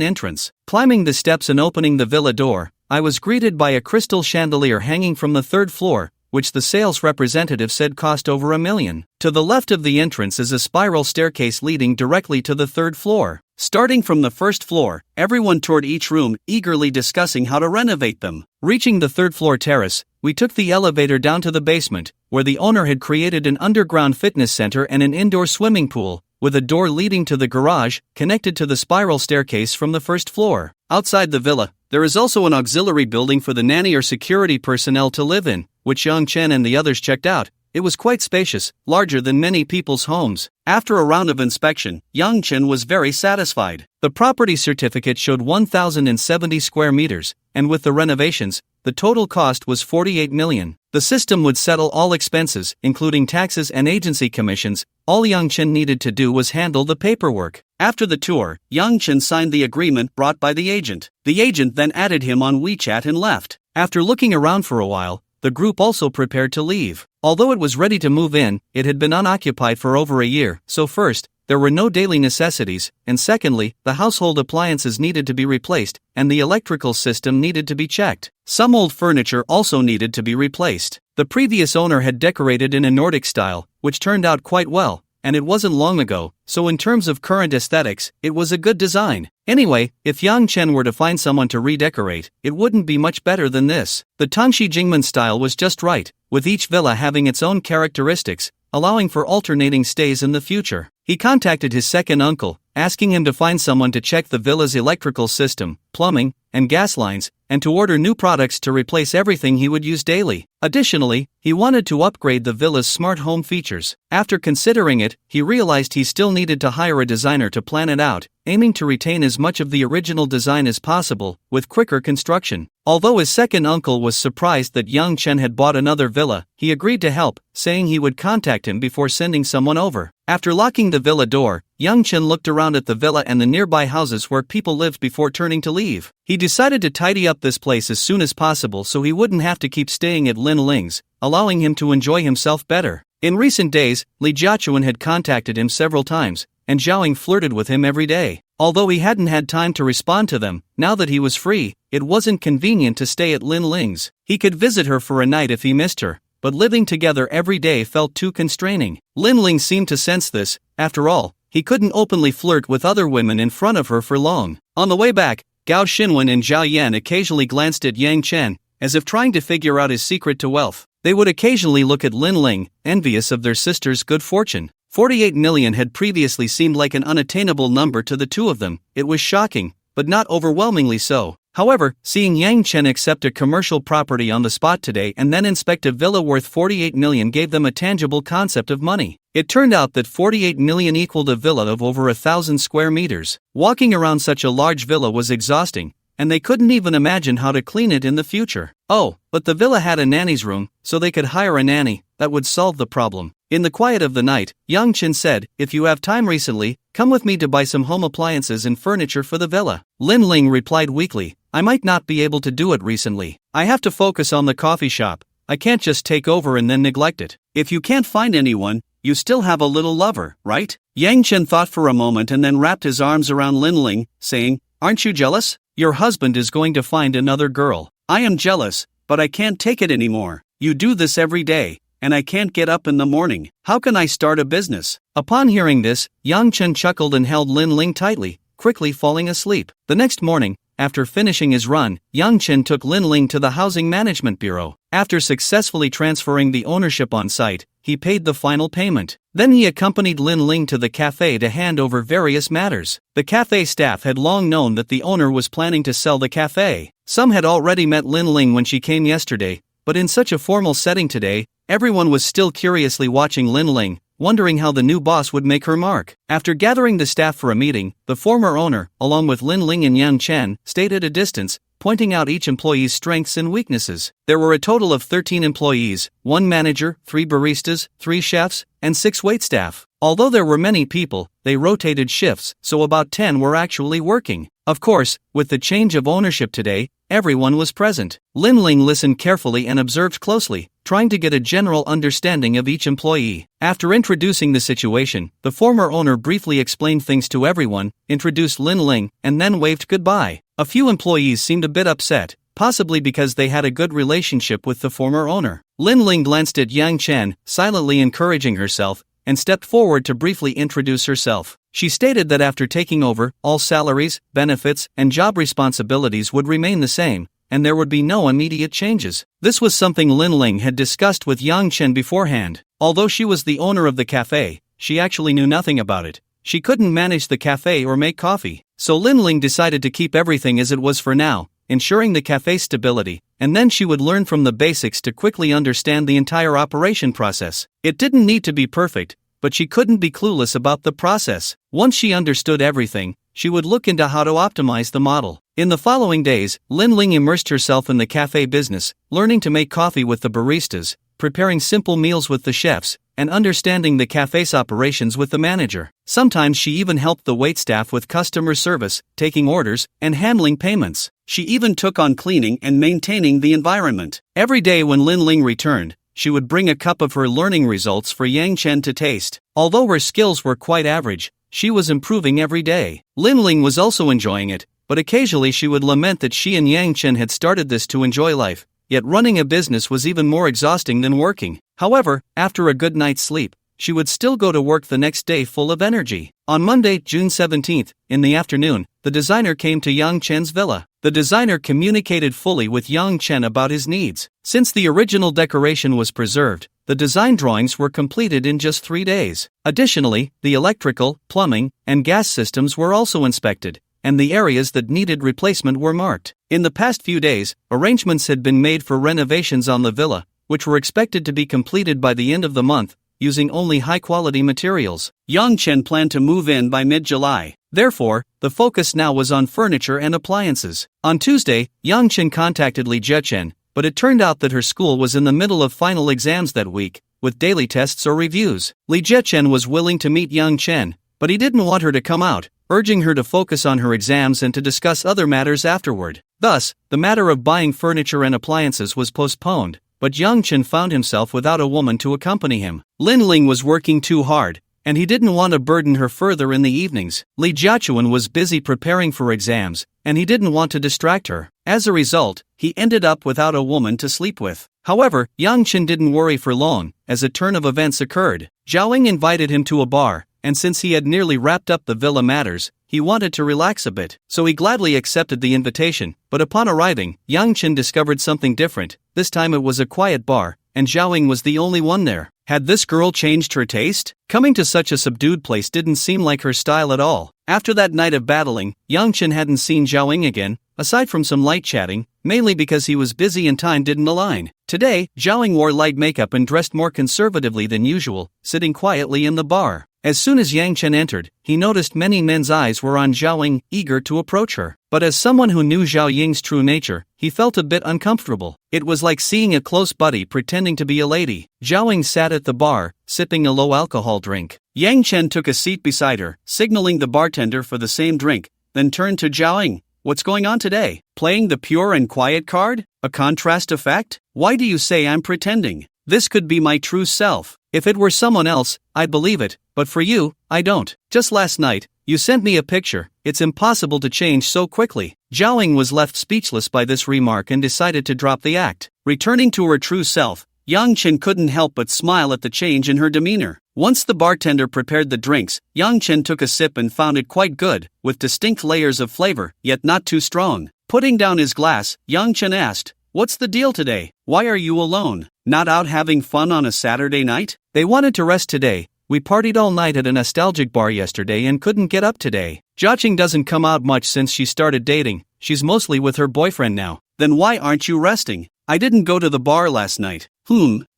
entrance. Climbing the steps and opening the villa door, I was greeted by a crystal chandelier hanging from the 3rd floor, which the sales representative said cost over $1 million. To the left of the entrance is a spiral staircase leading directly to the 3rd floor. Starting from the 1st floor, everyone toured each room, eagerly discussing how to renovate them. Reaching the 3rd floor terrace, we took the elevator down to the basement, where the owner had created an underground fitness center and an indoor swimming pool, with a door leading to the garage, connected to the spiral staircase from the 1st floor. Outside the villa, there is also an auxiliary building for the nanny or security personnel to live in, which Yang Chen and the others checked out. It was quite spacious, larger than many people's homes. After a round of inspection, Yang Chen was very satisfied. The property certificate showed 1,070 square meters, and with the renovations, the total cost was 48 million. The system would settle all expenses, including taxes and agency commissions. All Yang Chen needed to do was handle the paperwork. After the tour, Yang Chen signed the agreement brought by the agent. The agent then added him on WeChat and left. After looking around for a while, the group also prepared to leave. Although it was ready to move in, it had been unoccupied for over a year, so first, there were no daily necessities, and secondly, the household appliances needed to be replaced, and the electrical system needed to be checked. Some old furniture also needed to be replaced. The previous owner had decorated in a Nordic style, which turned out quite well, and it wasn't long ago, so in terms of current aesthetics, it was a good design. Anyway, if Yang Chen were to find someone to redecorate, it wouldn't be much better than this. The Tangxi Jingmen style was just right, with each villa having its own characteristics, allowing for alternating stays in the future. He contacted his second uncle, asking him to find someone to check the villa's electrical system, plumbing, and gas lines, and to order new products to replace everything he would use daily. Additionally, he wanted to upgrade the villa's smart home features. After considering it, he realized he still needed to hire a designer to plan it out, aiming to retain as much of the original design as possible, with quicker construction. Although his second uncle was surprised that Yang Chen had bought another villa, he agreed to help, saying he would contact him before sending someone over. After locking the villa door, Yang Chen looked around at the villa and the nearby houses where people lived before turning to leave. He decided to tidy up this place as soon as possible so he wouldn't have to keep staying at Lin Ling's, allowing him to enjoy himself better. In recent days, Li Jiachuan had contacted him several times, and Zhaoying flirted with him every day. Although he hadn't had time to respond to them, now that he was free, it wasn't convenient to stay at Lin Ling's. He could visit her for a night if he missed her, but living together every day felt too constraining. Lin Ling seemed to sense this. After all, he couldn't openly flirt with other women in front of her for long. On the way back, Gao Xinwen and Zhao Yan occasionally glanced at Yang Chen, as if trying to figure out his secret to wealth. They would occasionally look at Lin Ling, envious of their sister's good fortune. 48 million had previously seemed like an unattainable number to the two of them. It was shocking, but not overwhelmingly so. However, seeing Yang Chen accept a commercial property on the spot today and then inspect a villa worth 48 million gave them a tangible concept of money. It turned out that 48 million equaled a villa of over 1,000 square meters. Walking around such a large villa was exhausting, and they couldn't even imagine how to clean it in the future. Oh, but the villa had a nanny's room, so they could hire a nanny. That would solve the problem. In the quiet of the night, Yang Chen said, "If you have time recently, come with me to buy some home appliances and furniture for the villa." Lin Ling replied weakly, "I might not be able to do it recently. I have to focus on the coffee shop. I can't just take over and then neglect it." "If you can't find anyone, you still have a little lover, right?" Yang Chen thought for a moment and then wrapped his arms around Lin Ling, saying, "Aren't you jealous? Your husband is going to find another girl." "I am jealous, but I can't take it anymore. You do this every day, and I can't get up in the morning. How can I start a business?" Upon hearing this, Yang Chen chuckled and held Lin Ling tightly, quickly falling asleep. The next morning, after finishing his run, Yang Chen took Lin Ling to the Housing Management Bureau. After successfully transferring the ownership on site, he paid the final payment. Then he accompanied Lin Ling to the cafe to hand over various matters. The cafe staff had long known that the owner was planning to sell the cafe. Some had already met Lin Ling when she came yesterday, but in such a formal setting today, everyone was still curiously watching Lin Ling, wondering how the new boss would make her mark. After gathering the staff for a meeting, the former owner, along with Lin Ling and Yang Chen, stayed at a distance, pointing out each employee's strengths and weaknesses. There were a total of 13 employees, 1 manager, 3 baristas, 3 chefs, and 6 waitstaff. Although there were many people, they rotated shifts, so about 10 were actually working. Of course, with the change of ownership today, everyone was present. Lin Ling listened carefully and observed closely, trying to get a general understanding of each employee. After introducing the situation, the former owner briefly explained things to everyone, introduced Lin Ling, and then waved goodbye. A few employees seemed a bit upset, possibly because they had a good relationship with the former owner. Lin Ling glanced at Yang Chen, silently encouraging herself, and stepped forward to briefly introduce herself. She stated that after taking over, all salaries, benefits, and job responsibilities would remain the same, and there would be no immediate changes. This was something Lin Ling had discussed with Yang Chen beforehand. Although she was the owner of the cafe, she actually knew nothing about it. She couldn't manage the cafe or make coffee. So Lin Ling decided to keep everything as it was for now, ensuring the cafe's stability, and then she would learn from the basics to quickly understand the entire operation process. It didn't need to be perfect, but she couldn't be clueless about the process. Once she understood everything, she would look into how to optimize the model. In the following days, Lin Ling immersed herself in the cafe business, learning to make coffee with the baristas, preparing simple meals with the chefs, and understanding the cafe's operations with the manager. Sometimes she even helped the waitstaff with customer service, taking orders, and handling payments. She even took on cleaning and maintaining the environment. Every day when Lin Ling returned, she would bring a cup of her learning results for Yang Chen to taste. Although her skills were quite average, she was improving every day. Lin Ling was also enjoying it, but occasionally she would lament that she and Yang Chen had started this to enjoy life, yet running a business was even more exhausting than working. However, after a good night's sleep, she would still go to work the next day full of energy. On Monday, June 17th, in the afternoon, the designer came to Yang Chen's villa. The designer communicated fully with Yang Chen about his needs. Since the original decoration was preserved, the design drawings were completed in just 3 days. Additionally, the electrical, plumbing, and gas systems were also inspected, and the areas that needed replacement were marked. In the past few days, arrangements had been made for renovations on the villa, which were expected to be completed by the end of the month, using only high-quality materials. Yang Chen planned to move in by mid-July. Therefore, the focus now was on furniture and appliances. On Tuesday, Yang Chen contacted Li Zhechen, but it turned out that her school was in the middle of final exams that week, with daily tests or reviews. Li Zhechen was willing to meet Yang Chen, but he didn't want her to come out, urging her to focus on her exams and to discuss other matters afterward. Thus, the matter of buying furniture and appliances was postponed, but Yang Chen found himself without a woman to accompany him. Lin Ling was working too hard, and he didn't want to burden her further in the evenings. Li Jiachuan was busy preparing for exams, and he didn't want to distract her. As a result, he ended up without a woman to sleep with. However, Yang Chen didn't worry for long, as a turn of events occurred. Zhao Ying invited him to a bar, and since he had nearly wrapped up the villa matters, he wanted to relax a bit, so he gladly accepted the invitation. But upon arriving, Yang Chen discovered something different. This time it was a quiet bar, and Zhao Ying was the only one there. Had this girl changed her taste? Coming to such a subdued place didn't seem like her style at all. After that night of battling, Yang Chen hadn't seen Zhao Ying again, aside from some light chatting, mainly because he was busy and time didn't align. Today, Zhao Ying wore light makeup and dressed more conservatively than usual, sitting quietly in the bar. As soon as Yang Chen entered, he noticed many men's eyes were on Zhao Ying, eager to approach her. But as someone who knew Zhao Ying's true nature, he felt a bit uncomfortable. It was like seeing a close buddy pretending to be a lady. Zhao Ying sat at the bar, sipping a low-alcohol drink. Yang Chen took a seat beside her, signaling the bartender for the same drink, then turned to Zhao Ying. "What's going on today? Playing the pure and quiet card? A contrast effect? Why do you say I'm pretending? This could be my true self. If it were someone else, I'd believe it, but for you, I don't. Just last night, you sent me a picture. It's impossible to change so quickly." Zhao Ying was left speechless by this remark and decided to drop the act. Returning to her true self, Yang Chen couldn't help but smile at the change in her demeanor. Once the bartender prepared the drinks, Yang Chen took a sip and found it quite good, with distinct layers of flavor, yet not too strong. Putting down his glass, Yang Chen asked, "What's the deal today? Why are you alone? Not out having fun on a Saturday night?" "They wanted to rest today. We partied all night at a nostalgic bar yesterday and couldn't get up today. Jiaqing doesn't come out much since she started dating. She's mostly with her boyfriend now." "Then why aren't you resting?" "I didn't go to the bar last night."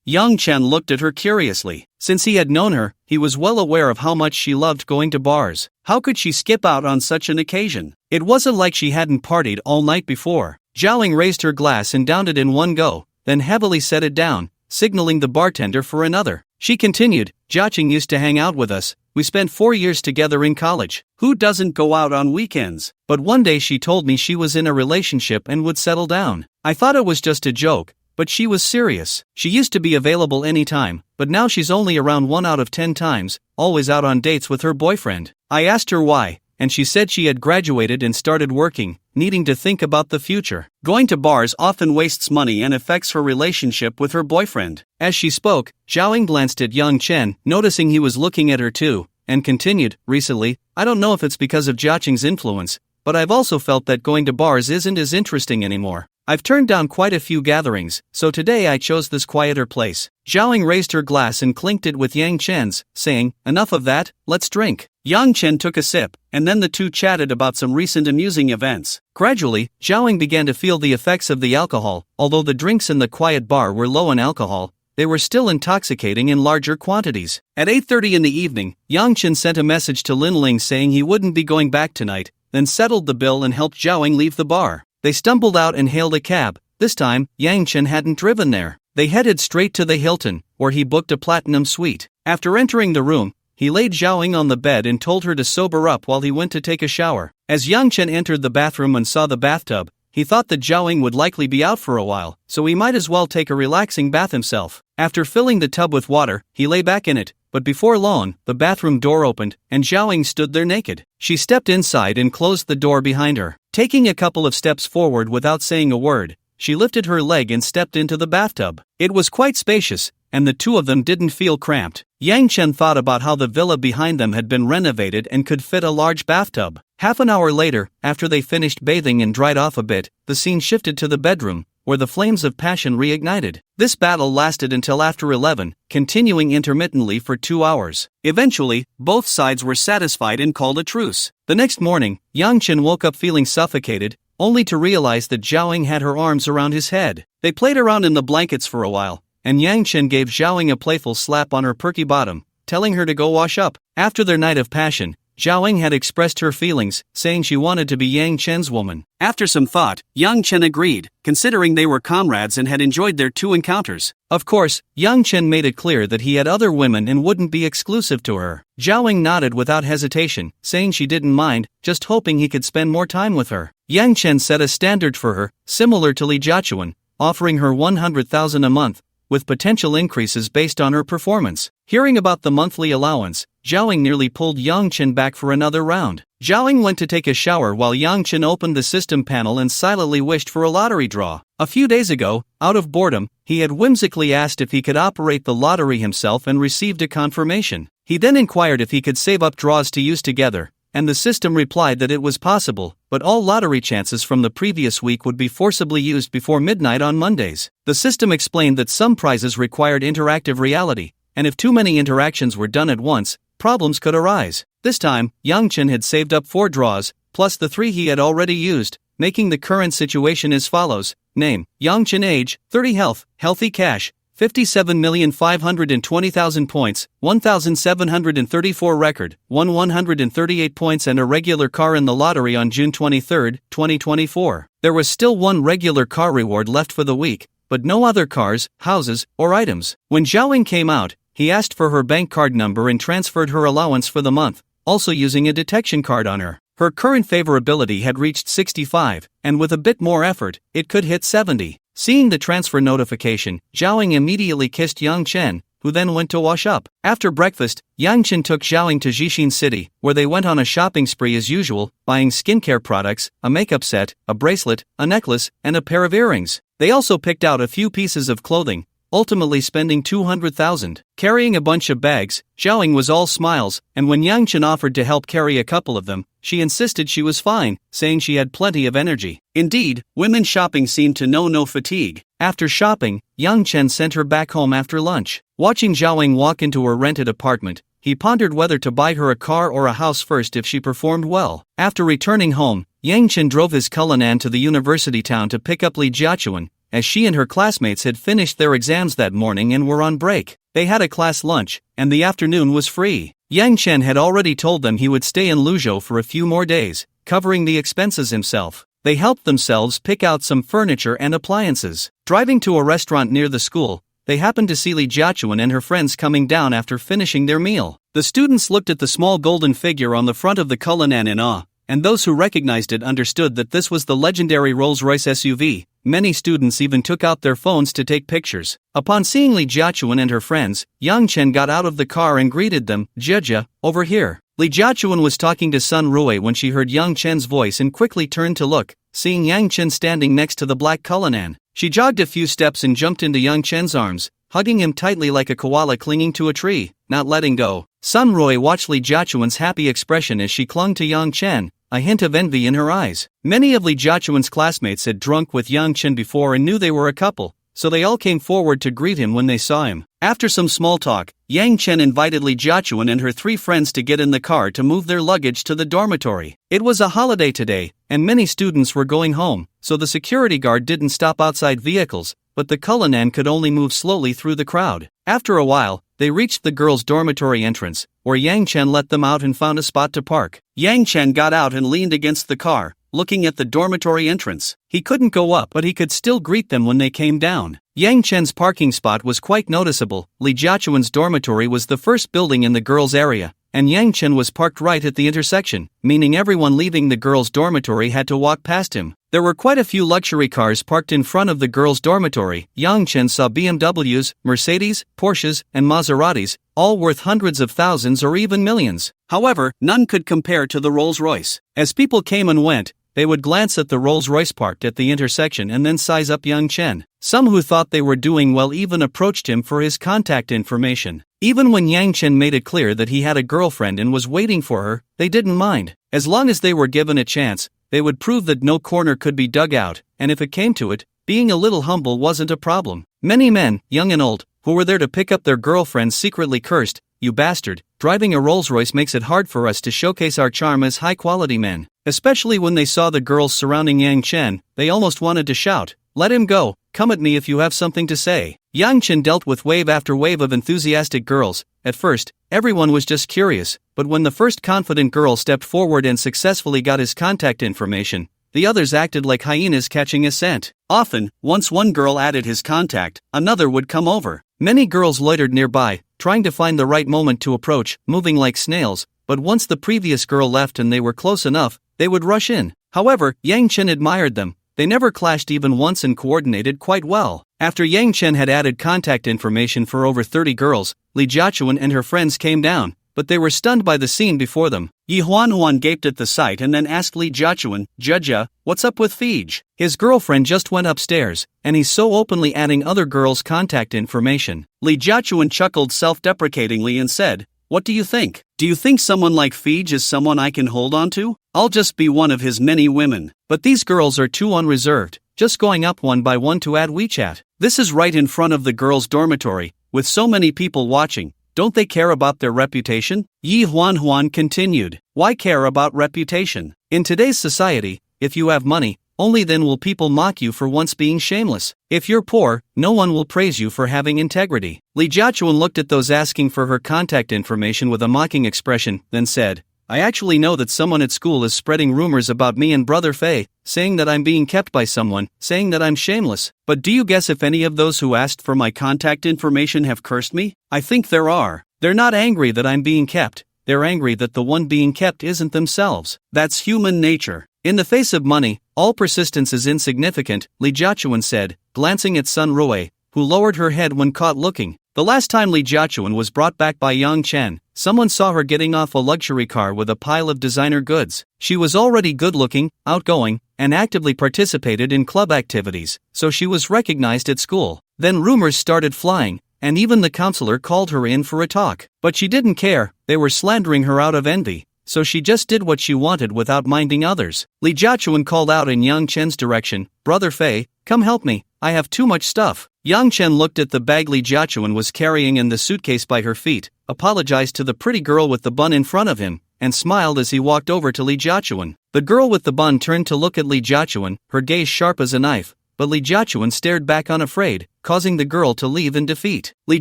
Yang Chen looked at her curiously. Since he had known her, he was well aware of how much she loved going to bars. How could she skip out on such an occasion? It wasn't like she hadn't partied all night before. Zhao Ying raised her glass and downed it in one go, then heavily set it down, signaling the bartender for another. She continued, "Jiaqing used to hang out with us. We spent 4 years together in college. Who doesn't go out on weekends? But one day she told me she was in a relationship and would settle down. I thought it was just a joke, but she was serious. She used to be available anytime, but now she's only around 1 out of 10 times, always out on dates with her boyfriend." I asked her why, and she said she had graduated and started working, needing to think about the future. Going to bars often wastes money and affects her relationship with her boyfriend. As she spoke, Zhao Ying glanced at Yang Chen, noticing he was looking at her too, and continued, "Recently, I don't know if it's because of Jiaqing's influence, but I've also felt that going to bars isn't as interesting anymore. I've turned down quite a few gatherings, so today I chose this quieter place. Zhaoying raised her glass and clinked it with Yang Chen's, saying, "Enough of that, let's drink." Yang Chen took a sip, and then the two chatted about some recent amusing events. Gradually, Zhaoying began to feel the effects of the alcohol. Although the drinks in the quiet bar were low in alcohol, they were still intoxicating in larger quantities. At 8:30 in the evening, Yang Chen sent a message to Lin Ling saying he wouldn't be going back tonight, then settled the bill and helped Zhaoying leave the bar. They stumbled out and hailed a cab. This time, Yang Chen hadn't driven there. They headed straight to the Hilton, where he booked a platinum suite. After entering the room, he laid Zhaoying on the bed and told her to sober up while he went to take a shower. As Yang Chen entered the bathroom and saw the bathtub, he thought that Zhaoying would likely be out for a while, so he might as well take a relaxing bath himself. After filling the tub with water, he lay back in it, but before long, the bathroom door opened, and Zhaoying stood there naked. She stepped inside and closed the door behind her. Taking a couple of steps forward without saying a word, she lifted her leg and stepped into the bathtub. It was quite spacious, and the two of them didn't feel cramped. Yang Chen thought about how the villa behind them had been renovated and could fit a large bathtub. Half an hour later, after they finished bathing and dried off a bit, the scene shifted to the bedroom, where the flames of passion reignited. This battle lasted until after 11, continuing intermittently for 2 hours. Eventually, both sides were satisfied and called a truce. The next morning, Yang Chen woke up feeling suffocated, only to realize that Zhaoying had her arms around his head. They played around in the blankets for a while, and Yang Chen gave Zhaoying a playful slap on her perky bottom, telling her to go wash up. After their night of passion, Zhaoying had expressed her feelings, saying she wanted to be Yang Chen's woman. After some thought, Yang Chen agreed, considering they were comrades and had enjoyed their 2 encounters. Of course, Yang Chen made it clear that he had other women and wouldn't be exclusive to her. Zhaoying nodded without hesitation, saying she didn't mind, just hoping he could spend more time with her. Yang Chen set a standard for her, similar to Li Jiachuan, offering her 100,000 a month, with potential increases based on her performance. Hearing about the monthly allowance, Zhaoying nearly pulled Yang Chen back for another round. Zhaoying went to take a shower while Yang Chen opened the system panel and silently wished for a lottery draw. A few days ago, out of boredom, he had whimsically asked if he could operate the lottery himself and received a confirmation. He then inquired if he could save up draws to use together, and the system replied that it was possible, but all lottery chances from the previous week would be forcibly used before midnight on Mondays. The system explained that some prizes required interactive reality, and if too many interactions were done at once, problems could arise. This time, Yang Chen had saved up 4 draws, plus the 3 he had already used, making the current situation as follows. Name: Yang Chen. Age: 30. Health: healthy. Cash: 57,520,000 points, 1,734. Record: won 138 points and a regular car in the lottery on June 23, 2024. There was still 1 regular car reward left for the week, but no other cars, houses, or items. When Zhaoying came out, he asked for her bank card number and transferred her allowance for the month, also using a detection card on her. Her current favorability had reached 65, and with a bit more effort, it could hit 70. Seeing the transfer notification, Zhaoying immediately kissed Yang Chen, who then went to wash up. After breakfast, Yang Chen took Zhaoying to Jixin City, where they went on a shopping spree as usual, buying skincare products, a makeup set, a bracelet, a necklace, and a pair of earrings. They also picked out a few pieces of clothing, ultimately spending 200,000. Carrying a bunch of bags, Zhaoying was all smiles, and when Yang Chen offered to help carry a couple of them, she insisted she was fine, saying she had plenty of energy. Indeed, women shopping seemed to know no fatigue. After shopping, Yang Chen sent her back home after lunch. Watching Zhaoying walk into her rented apartment, he pondered whether to buy her a car or a house first if she performed well. After returning home, Yang Chen drove his Cullinan to the university town to pick up Li Jiachuan, as she and her classmates had finished their exams that morning and were on break. They had a class lunch, and the afternoon was free. Yang Chen had already told them he would stay in Luzhou for a few more days, covering the expenses himself. They helped themselves pick out some furniture and appliances. Driving to a restaurant near the school, they happened to see Li Jiachuan and her friends coming down after finishing their meal. The students looked at the small golden figure on the front of the Cullinan in awe, and those who recognized it understood that this was the legendary Rolls-Royce SUV. Many students even took out their phones to take pictures. Upon seeing Li Jiachuan and her friends, Yang Chen got out of the car and greeted them. "Jia, over here." Li Jiachuan was talking to Sun Rui when she heard Yang Chen's voice and quickly turned to look, seeing Yang Chen standing next to the black Cullinan. She jogged a few steps and jumped into Yang Chen's arms, hugging him tightly like a koala clinging to a tree, not letting go. Sun Rui watched Li Jiachuan's happy expression as she clung to Yang Chen, a hint of envy in her eyes. Many of Lee Jiachuan's classmates had drunk with Yang Chen before and knew they were a couple, so they all came forward to greet him when they saw him. After some small talk, Yang Chen invited Lee Jiachuan and her 3 friends to get in the car to move their luggage to the dormitory. It was a holiday today, and many students were going home, so the security guard didn't stop outside vehicles, but the Cullinan could only move slowly through the crowd. After a while, they reached the girls' dormitory entrance, where Yang Chen let them out and found a spot to park. Yang Chen got out and leaned against the car, looking at the dormitory entrance. He couldn't go up, but he could still greet them when they came down. Yang Chen's parking spot was quite noticeable. Lee Jiachuan's dormitory was the first building in the girls' area, and Yang Chen was parked right at the intersection, meaning everyone leaving the girls' dormitory had to walk past him. There were quite a few luxury cars parked in front of the girls' dormitory. Yang Chen saw BMWs, Mercedes, Porsches, and Maseratis, all worth hundreds of thousands or even millions. However, none could compare to the Rolls-Royce. As people came and went, they would glance at the Rolls-Royce parked at the intersection and then size up Yang Chen. Some who thought they were doing well even approached him for his contact information. Even when Yang Chen made it clear that he had a girlfriend and was waiting for her, they didn't mind. As long as they were given a chance, they would prove that no corner could be dug out, and if it came to it, being a little humble wasn't a problem. Many men, young and old, who were there to pick up their girlfriends secretly cursed, "You bastard, driving a Rolls-Royce makes it hard for us to showcase our charm as high-quality men." Especially when they saw the girls surrounding Yang Chen, they almost wanted to shout, "Let him go, come at me if you have something to say." Yang Chen dealt with wave after wave of enthusiastic girls. At first, everyone was just curious, but when the first confident girl stepped forward and successfully got his contact information, the others acted like hyenas catching a scent. Often, once one girl added his contact, another would come over. Many girls loitered nearby, trying to find the right moment to approach, moving like snails, but once the previous girl left and they were close enough, they would rush in. However, Yang Chen admired them. They never clashed even once and coordinated quite well. After Yang Chen had added contact information for over 30 girls, Lee Jiachuan and her friends came down, but they were stunned by the scene before them. Yi Huan gaped at the sight and then asked Lee Jiachuan, "Judge, what's up with Fij?" His girlfriend just went upstairs, and he's so openly adding other girls' contact information. Lee Jiachuan chuckled self-deprecatingly and said, "What do you think? Do you think someone like Fij is someone I can hold on to? I'll just be one of his many women." But these girls are too unreserved, just going up one by one to add WeChat. This is right in front of the girls' dormitory, with so many people watching. Don't they care about their reputation? Yi Huan continued. Why care about reputation? In today's society, if you have money, only then will people mock you for once being shameless. If you're poor, no one will praise you for having integrity. Lee Jiachuan looked at those asking for her contact information with a mocking expression, then said, "I actually know that someone at school is spreading rumors about me and Brother Fei, saying that I'm being kept by someone, saying that I'm shameless. But do you guess if any of those who asked for my contact information have cursed me? I think there are. They're not angry that I'm being kept. They're angry that the one being kept isn't themselves. That's human nature. In the face of money, all persistence is insignificant," Lee Jiachuan said, glancing at Sun Rui, who lowered her head when caught looking. The last time Lee Jiachuan was brought back by Yang Chen, someone saw her getting off a luxury car with a pile of designer goods. She was already good-looking, outgoing, and actively participated in club activities, so she was recognized at school. Then rumors started flying, and even the counselor called her in for a talk. But she didn't care, they were slandering her out of envy, so she just did what she wanted without minding others. Lee Jiachuan called out in Yang Chen's direction, "Brother Fei, come help me, I have too much stuff." Yang Chen looked at the bag Lee Jiachuan was carrying and the suitcase by her feet, apologized to the pretty girl with the bun in front of him, and smiled as he walked over to Lee Jiachuan. The girl with the bun turned to look at Lee Jiachuan, her gaze sharp as a knife, but Lee Jiachuan stared back unafraid, causing the girl to leave in defeat. Lee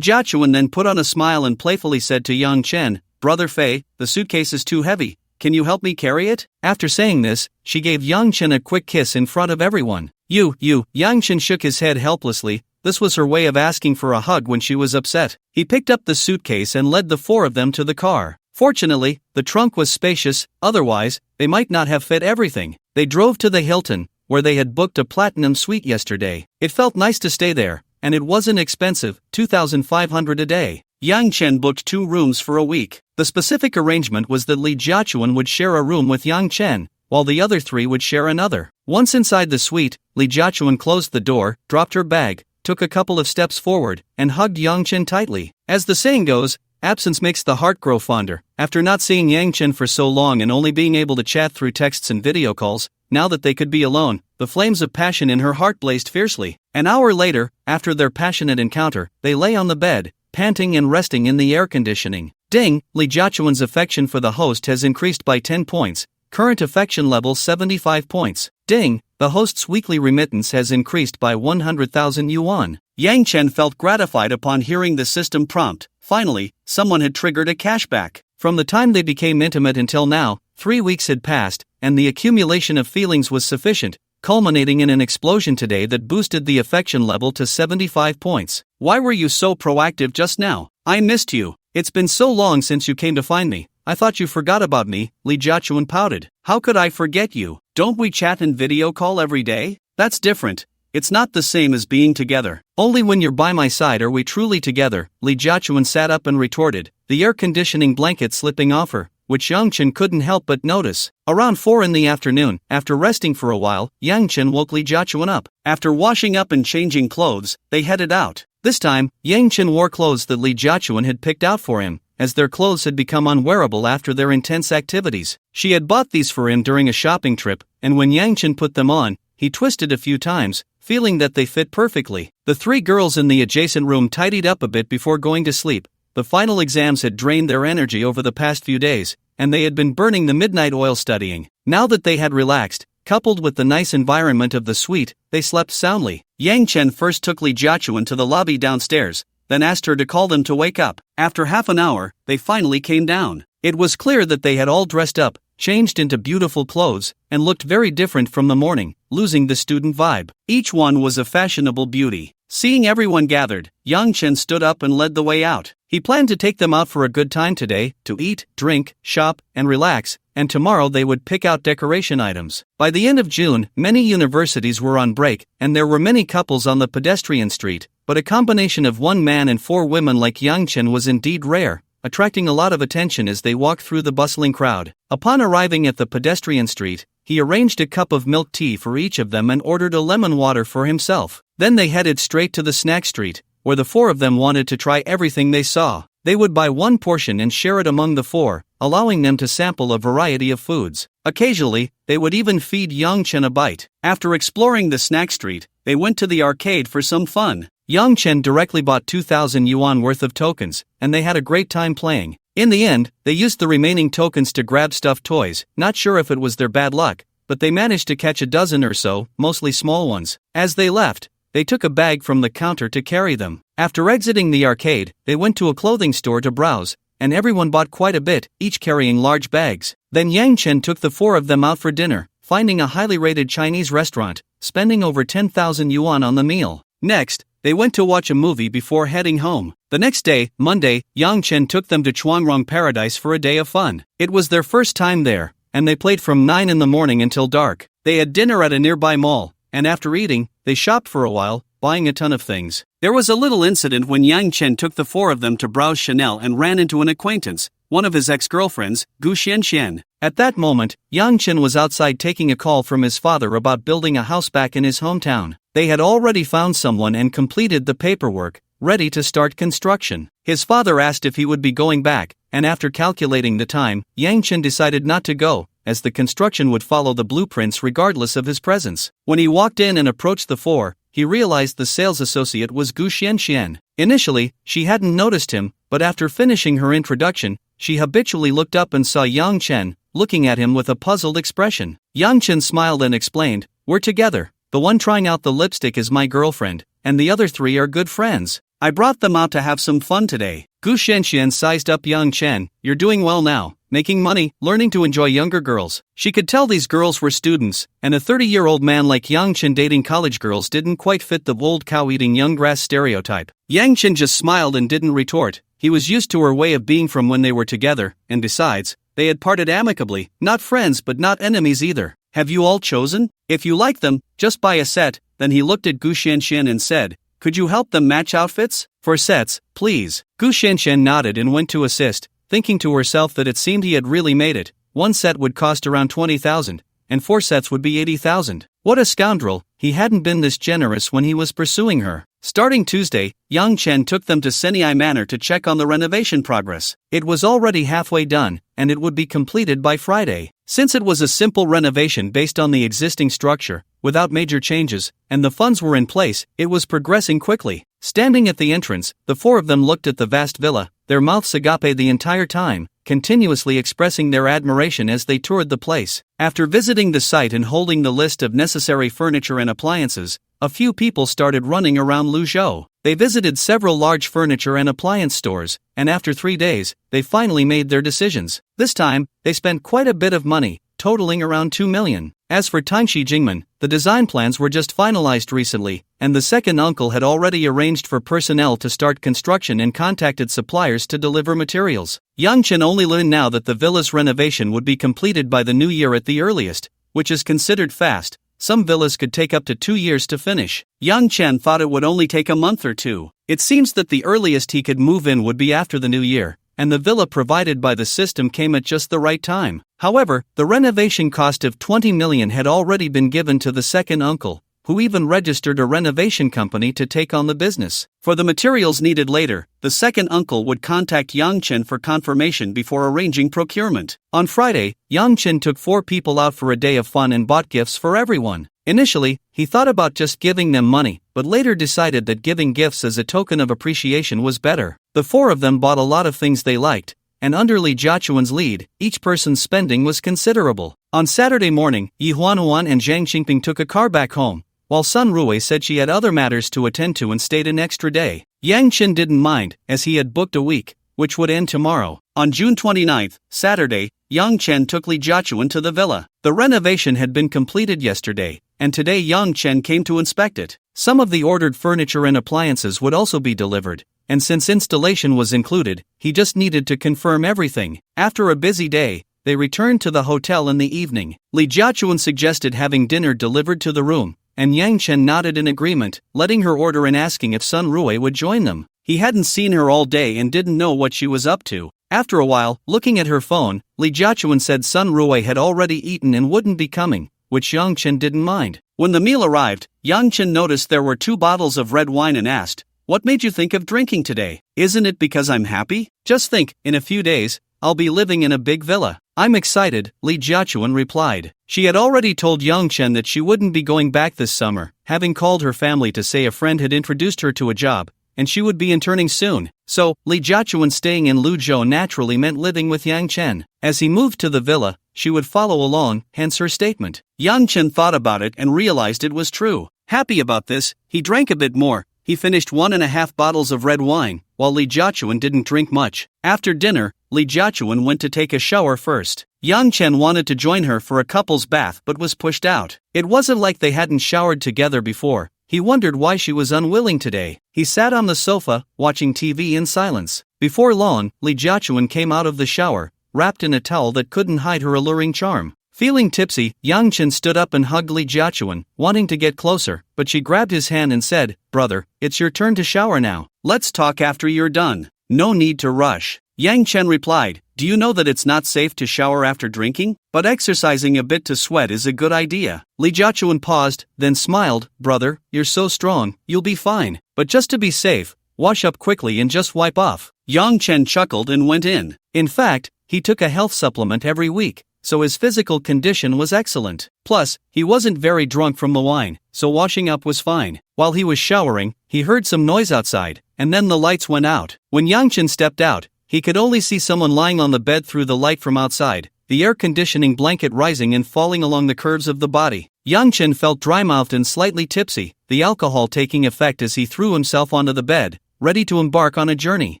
Jiachuan then put on a smile and playfully said to Yang Chen, "Brother Fei, the suitcase is too heavy. Can you help me carry it?" After saying this, she gave Yang Chen a quick kiss in front of everyone. You. Yang Chen shook his head helplessly. This was her way of asking for a hug when she was upset. He picked up the suitcase and led the 4 of them to the car. Fortunately, the trunk was spacious, otherwise, they might not have fit everything. They drove to the Hilton, where they had booked a platinum suite yesterday. It felt nice to stay there, and it wasn't expensive, 2,500 a day. Yang Chen booked 2 rooms for a week. The specific arrangement was that Lee Jiachuan would share a room with Yang Chen, while the other 3 would share another. Once inside the suite, Lee Jiachuan closed the door, dropped her bag, took a couple of steps forward, and hugged Yang Chen tightly. As the saying goes, Absence makes the heart grow fonder. After not seeing Yang Chen for so long and only being able to chat through texts and video calls, now that they could be alone, the flames of passion in her heart blazed fiercely. An hour later, after their passionate encounter, they lay on the bed, panting and resting in the air conditioning. Ding! Li Jiachuan's affection for the host has increased by 10 points. Current affection level 75 points. Ding! The host's weekly remittance has increased by 100,000 yuan. Yang Chen felt gratified upon hearing the system prompt. Finally, someone had triggered a cashback. From the time they became intimate until now, 3 weeks had passed, and the accumulation of feelings was sufficient, culminating in an explosion today that boosted the affection level to 75 points. Why were you so proactive just now? I missed you. It's been so long since you came to find me. I thought you forgot about me, Li Jiachuan pouted. How could I forget you? Don't we chat and video call every day? That's different. It's not the same as being together. Only when you're by my side are we truly together, Li Jiachuan sat up and retorted, the air conditioning blanket slipping off her, which Yang Chen couldn't help but notice. Around 4 in the afternoon, after resting for a while, Yang Chen woke Li Jiachuan up. After washing up and changing clothes, they headed out. This time, Yang Chen wore clothes that Li Jiachuan had picked out for him, as their clothes had become unwearable after their intense activities. She had bought these for him during a shopping trip, and when Yang Chen put them on, he twisted a few times, feeling that they fit perfectly. The 3 girls in the adjacent room tidied up a bit before going to sleep. The final exams had drained their energy over the past few days, and they had been burning the midnight oil studying. Now that they had relaxed, coupled with the nice environment of the suite, they slept soundly. Yang Chen first took Li Jiachuan to the lobby downstairs, then asked her to call them to wake up. After half an hour, they finally came down. It was clear that they had all dressed up, changed into beautiful clothes, and looked very different from the morning, losing the student vibe. Each one was a fashionable beauty. Seeing everyone gathered, Yang Chen stood up and led the way out. He planned to take them out for a good time today, to eat, drink, shop, and relax, and tomorrow they would pick out decoration items. By the end of June, many universities were on break, and there were many couples on the pedestrian street, but a combination of 1 man and 4 women like Yang Chen was indeed rare, attracting a lot of attention as they walked through the bustling crowd. Upon arriving at the pedestrian street, he arranged a cup of milk tea for each of them and ordered a lemon water for himself. Then they headed straight to the snack street, where the 4 of them wanted to try everything they saw. They would buy 1 portion and share it among the 4, allowing them to sample a variety of foods. Occasionally, they would even feed Yang Chen a bite. After exploring the snack street, they went to the arcade for some fun. Yang Chen directly bought 2,000 yuan worth of tokens, and they had a great time playing. In the end, they used the remaining tokens to grab stuffed toys, not sure if it was their bad luck, but they managed to catch a dozen or so, mostly small ones. As they left, they took a bag from the counter to carry them. After exiting the arcade, they went to a clothing store to browse, and everyone bought quite a bit, each carrying large bags. Then Yang Chen took the 4 of them out for dinner, finding a highly rated Chinese restaurant, spending over 10,000 yuan on the meal. Next, they went to watch a movie before heading home. The next day, Monday, Yang Chen took them to Chuangrong Paradise for a day of fun. It was their first time there, and they played from 9 in the morning until dark. They had dinner at a nearby mall, and after eating, they shopped for a while, buying a ton of things. There was a little incident when Yang Chen took the 4 of them to browse Chanel and ran into an acquaintance, one of his ex-girlfriends, Gu Xianxian. At that moment, Yang Chen was outside taking a call from his father about building a house back in his hometown. They had already found someone and completed the paperwork, ready to start construction. His father asked if he would be going back, and after calculating the time, Yang Chen decided not to go, as the construction would follow the blueprints regardless of his presence. When he walked in and approached the 4, he realized the sales associate was Gu Xianxian. Initially, she hadn't noticed him, but after finishing her introduction, she habitually looked up and saw Yang Chen, looking at him with a puzzled expression. Yang Chen smiled and explained, "We're together. The one trying out the lipstick is my girlfriend, and the other 3 are good friends. I brought them out to have some fun today." Gu Xianxian sized up Yang Chen. "You're doing well now, making money, learning to enjoy younger girls." She could tell these girls were students, and a 30-year-old man like Yang Chen dating college girls didn't quite fit the old cow-eating young grass stereotype. Yang Chen just smiled and didn't retort. He was used to her way of being from when they were together, and besides, they had parted amicably, not friends but not enemies either. "Have you all chosen? If you like them, just buy a set." Then he looked at Gu Xianxian and said, "Could you help them match outfits? For sets, please." Gu Xianxian nodded and went to assist, thinking to herself that it seemed he had really made it. 1 set would cost around 20,000, and 4 sets would be 80,000. What a scoundrel, he hadn't been this generous when he was pursuing her. Starting Tuesday, Yang Chen took them to Senai Manor to check on the renovation progress. It was already halfway done, and it would be completed by Friday. Since it was a simple renovation based on the existing structure, without major changes, and the funds were in place, it was progressing quickly. Standing at the entrance, the four of them looked at the vast villa, their mouths agape the entire time, continuously expressing their admiration as they toured the place. After visiting the site and holding the list of necessary furniture and appliances, a few people started running around Luzhou. They visited several large furniture and appliance stores, and after 3 days, they finally made their decisions. This time, they spent quite a bit of money, totaling around 2 million. As for Tangxi Jingmen, the design plans were just finalized recently, and the second uncle had already arranged for personnel to start construction and contacted suppliers to deliver materials. Yang Chen only learned now that the villa's renovation would be completed by the new year at the earliest, which is considered fast. Some villas could take up to 2 years to finish. Yang Chen thought it would only take a month or two. It seems that the earliest he could move in would be after the new year, and the villa provided by the system came at just the right time. However, the renovation cost of 20 million had already been given to the second uncle, who even registered a renovation company to take on the business. For the materials needed later, the second uncle would contact Yang Chen for confirmation before arranging procurement. On Friday, Yang Chen took 4 people out for a day of fun and bought gifts for everyone. Initially, he thought about just giving them money, but later decided that giving gifts as a token of appreciation was better. The 4 of them bought a lot of things they liked, and under Li Jiachuan's lead, each person's spending was considerable. On Saturday morning, Yi Huanhuan and Zhang Xingping took a car back home, while Sun Rui said she had other matters to attend to and stayed an extra day. Yang Chen didn't mind, as he had booked a week, which would end tomorrow. On June 29th, Saturday, Yang Chen took Li Jiachuan to the villa. The renovation had been completed yesterday, and today Yang Chen came to inspect it. Some of the ordered furniture and appliances would also be delivered, and since installation was included, he just needed to confirm everything. After a busy day, they returned to the hotel in the evening. Li Jiachuan suggested having dinner delivered to the room, and Yang Chen nodded in agreement, letting her order and asking if Sun Rui would join them. He hadn't seen her all day and didn't know what she was up to. After a while, looking at her phone, Li Jiachuan said Sun Rui had already eaten and wouldn't be coming, which Yang Chen didn't mind. When the meal arrived, Yang Chen noticed there were 2 bottles of red wine and asked, "What made you think of drinking today? Isn't it because I'm happy? Just think, in a few days, I'll be living in a big villa." "I'm excited," Li Jiachuan replied. She had already told Yang Chen that she wouldn't be going back this summer, having called her family to say a friend had introduced her to a job, and she would be interning soon. So, Li Jiachuan staying in Luzhou naturally meant living with Yang Chen. As he moved to the villa, she would follow along, hence her statement. Yang Chen thought about it and realized it was true. Happy about this, he drank a bit more. He finished 1.5 bottles of red wine, while Li Jiachuan didn't drink much. After dinner, Li Jiachuan went to take a shower first. Yang Chen wanted to join her for a couple's bath but was pushed out. It wasn't like they hadn't showered together before. He wondered why she was unwilling today. He sat on the sofa, watching TV in silence. Before long, Li Jiachuan came out of the shower, wrapped in a towel that couldn't hide her alluring charm. Feeling tipsy, Yang Chen stood up and hugged Li Jiachuan, wanting to get closer, but she grabbed his hand and said, "Brother, it's your turn to shower now. Let's talk after you're done. No need to rush." Yang Chen replied, "Do you know that it's not safe to shower after drinking? But exercising a bit to sweat is a good idea." Li Jiachuan paused, then smiled, "Brother, you're so strong, you'll be fine. But just to be safe, wash up quickly and just wipe off." Yang Chen chuckled and went in. In fact, he took a health supplement every week, so his physical condition was excellent. Plus, he wasn't very drunk from the wine, so washing up was fine. While he was showering, he heard some noise outside, and then the lights went out. When Yang Chen stepped out, he could only see someone lying on the bed through the light from outside, the air conditioning blanket rising and falling along the curves of the body. Yang Chen felt dry-mouthed and slightly tipsy, the alcohol taking effect as he threw himself onto the bed, ready to embark on a journey.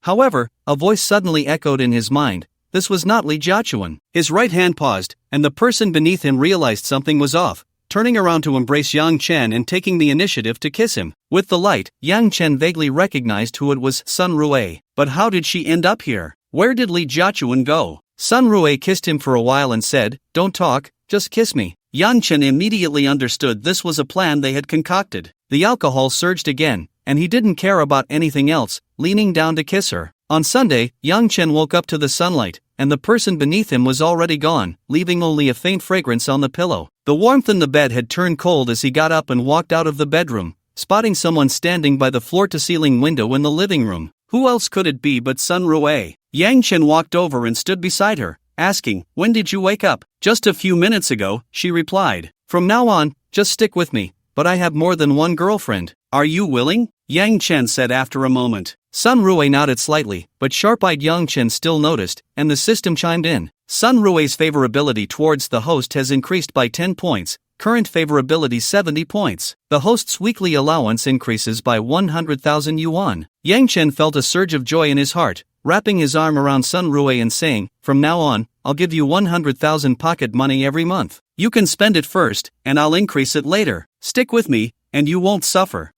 However, a voice suddenly echoed in his mind. This was not Li Jiachuan. His right hand paused, and the person beneath him realized something was off, turning around to embrace Yang Chen and taking the initiative to kiss him. With the light, Yang Chen vaguely recognized who it was, Sun Rui. But how did she end up here? Where did Li Jiachuan go? Sun Rui kissed him for a while and said, "Don't talk, just kiss me." Yang Chen immediately understood this was a plan they had concocted. The alcohol surged again, and he didn't care about anything else, leaning down to kiss her. On Sunday, Yang Chen woke up to the sunlight, and the person beneath him was already gone, leaving only a faint fragrance on the pillow. The warmth in the bed had turned cold as he got up and walked out of the bedroom, spotting someone standing by the floor-to-ceiling window in the living room. Who else could it be but Sun Rui? Yang Chen walked over and stood beside her, asking, "When did you wake up?" "Just a few minutes ago," she replied. "From now on, just stick with me, but I have more than one girlfriend. Are you willing?" Yang Chen said after a moment. Sun Rui nodded slightly, but sharp-eyed Yang Chen still noticed, and the system chimed in. Sun Rui's favorability towards the host has increased by 10 points, current favorability 70 points. The host's weekly allowance increases by 100,000 yuan. Yang Chen felt a surge of joy in his heart, wrapping his arm around Sun Rui and saying, "From now on, I'll give you 100,000 pocket money every month. You can spend it first, and I'll increase it later. Stick with me, and you won't suffer."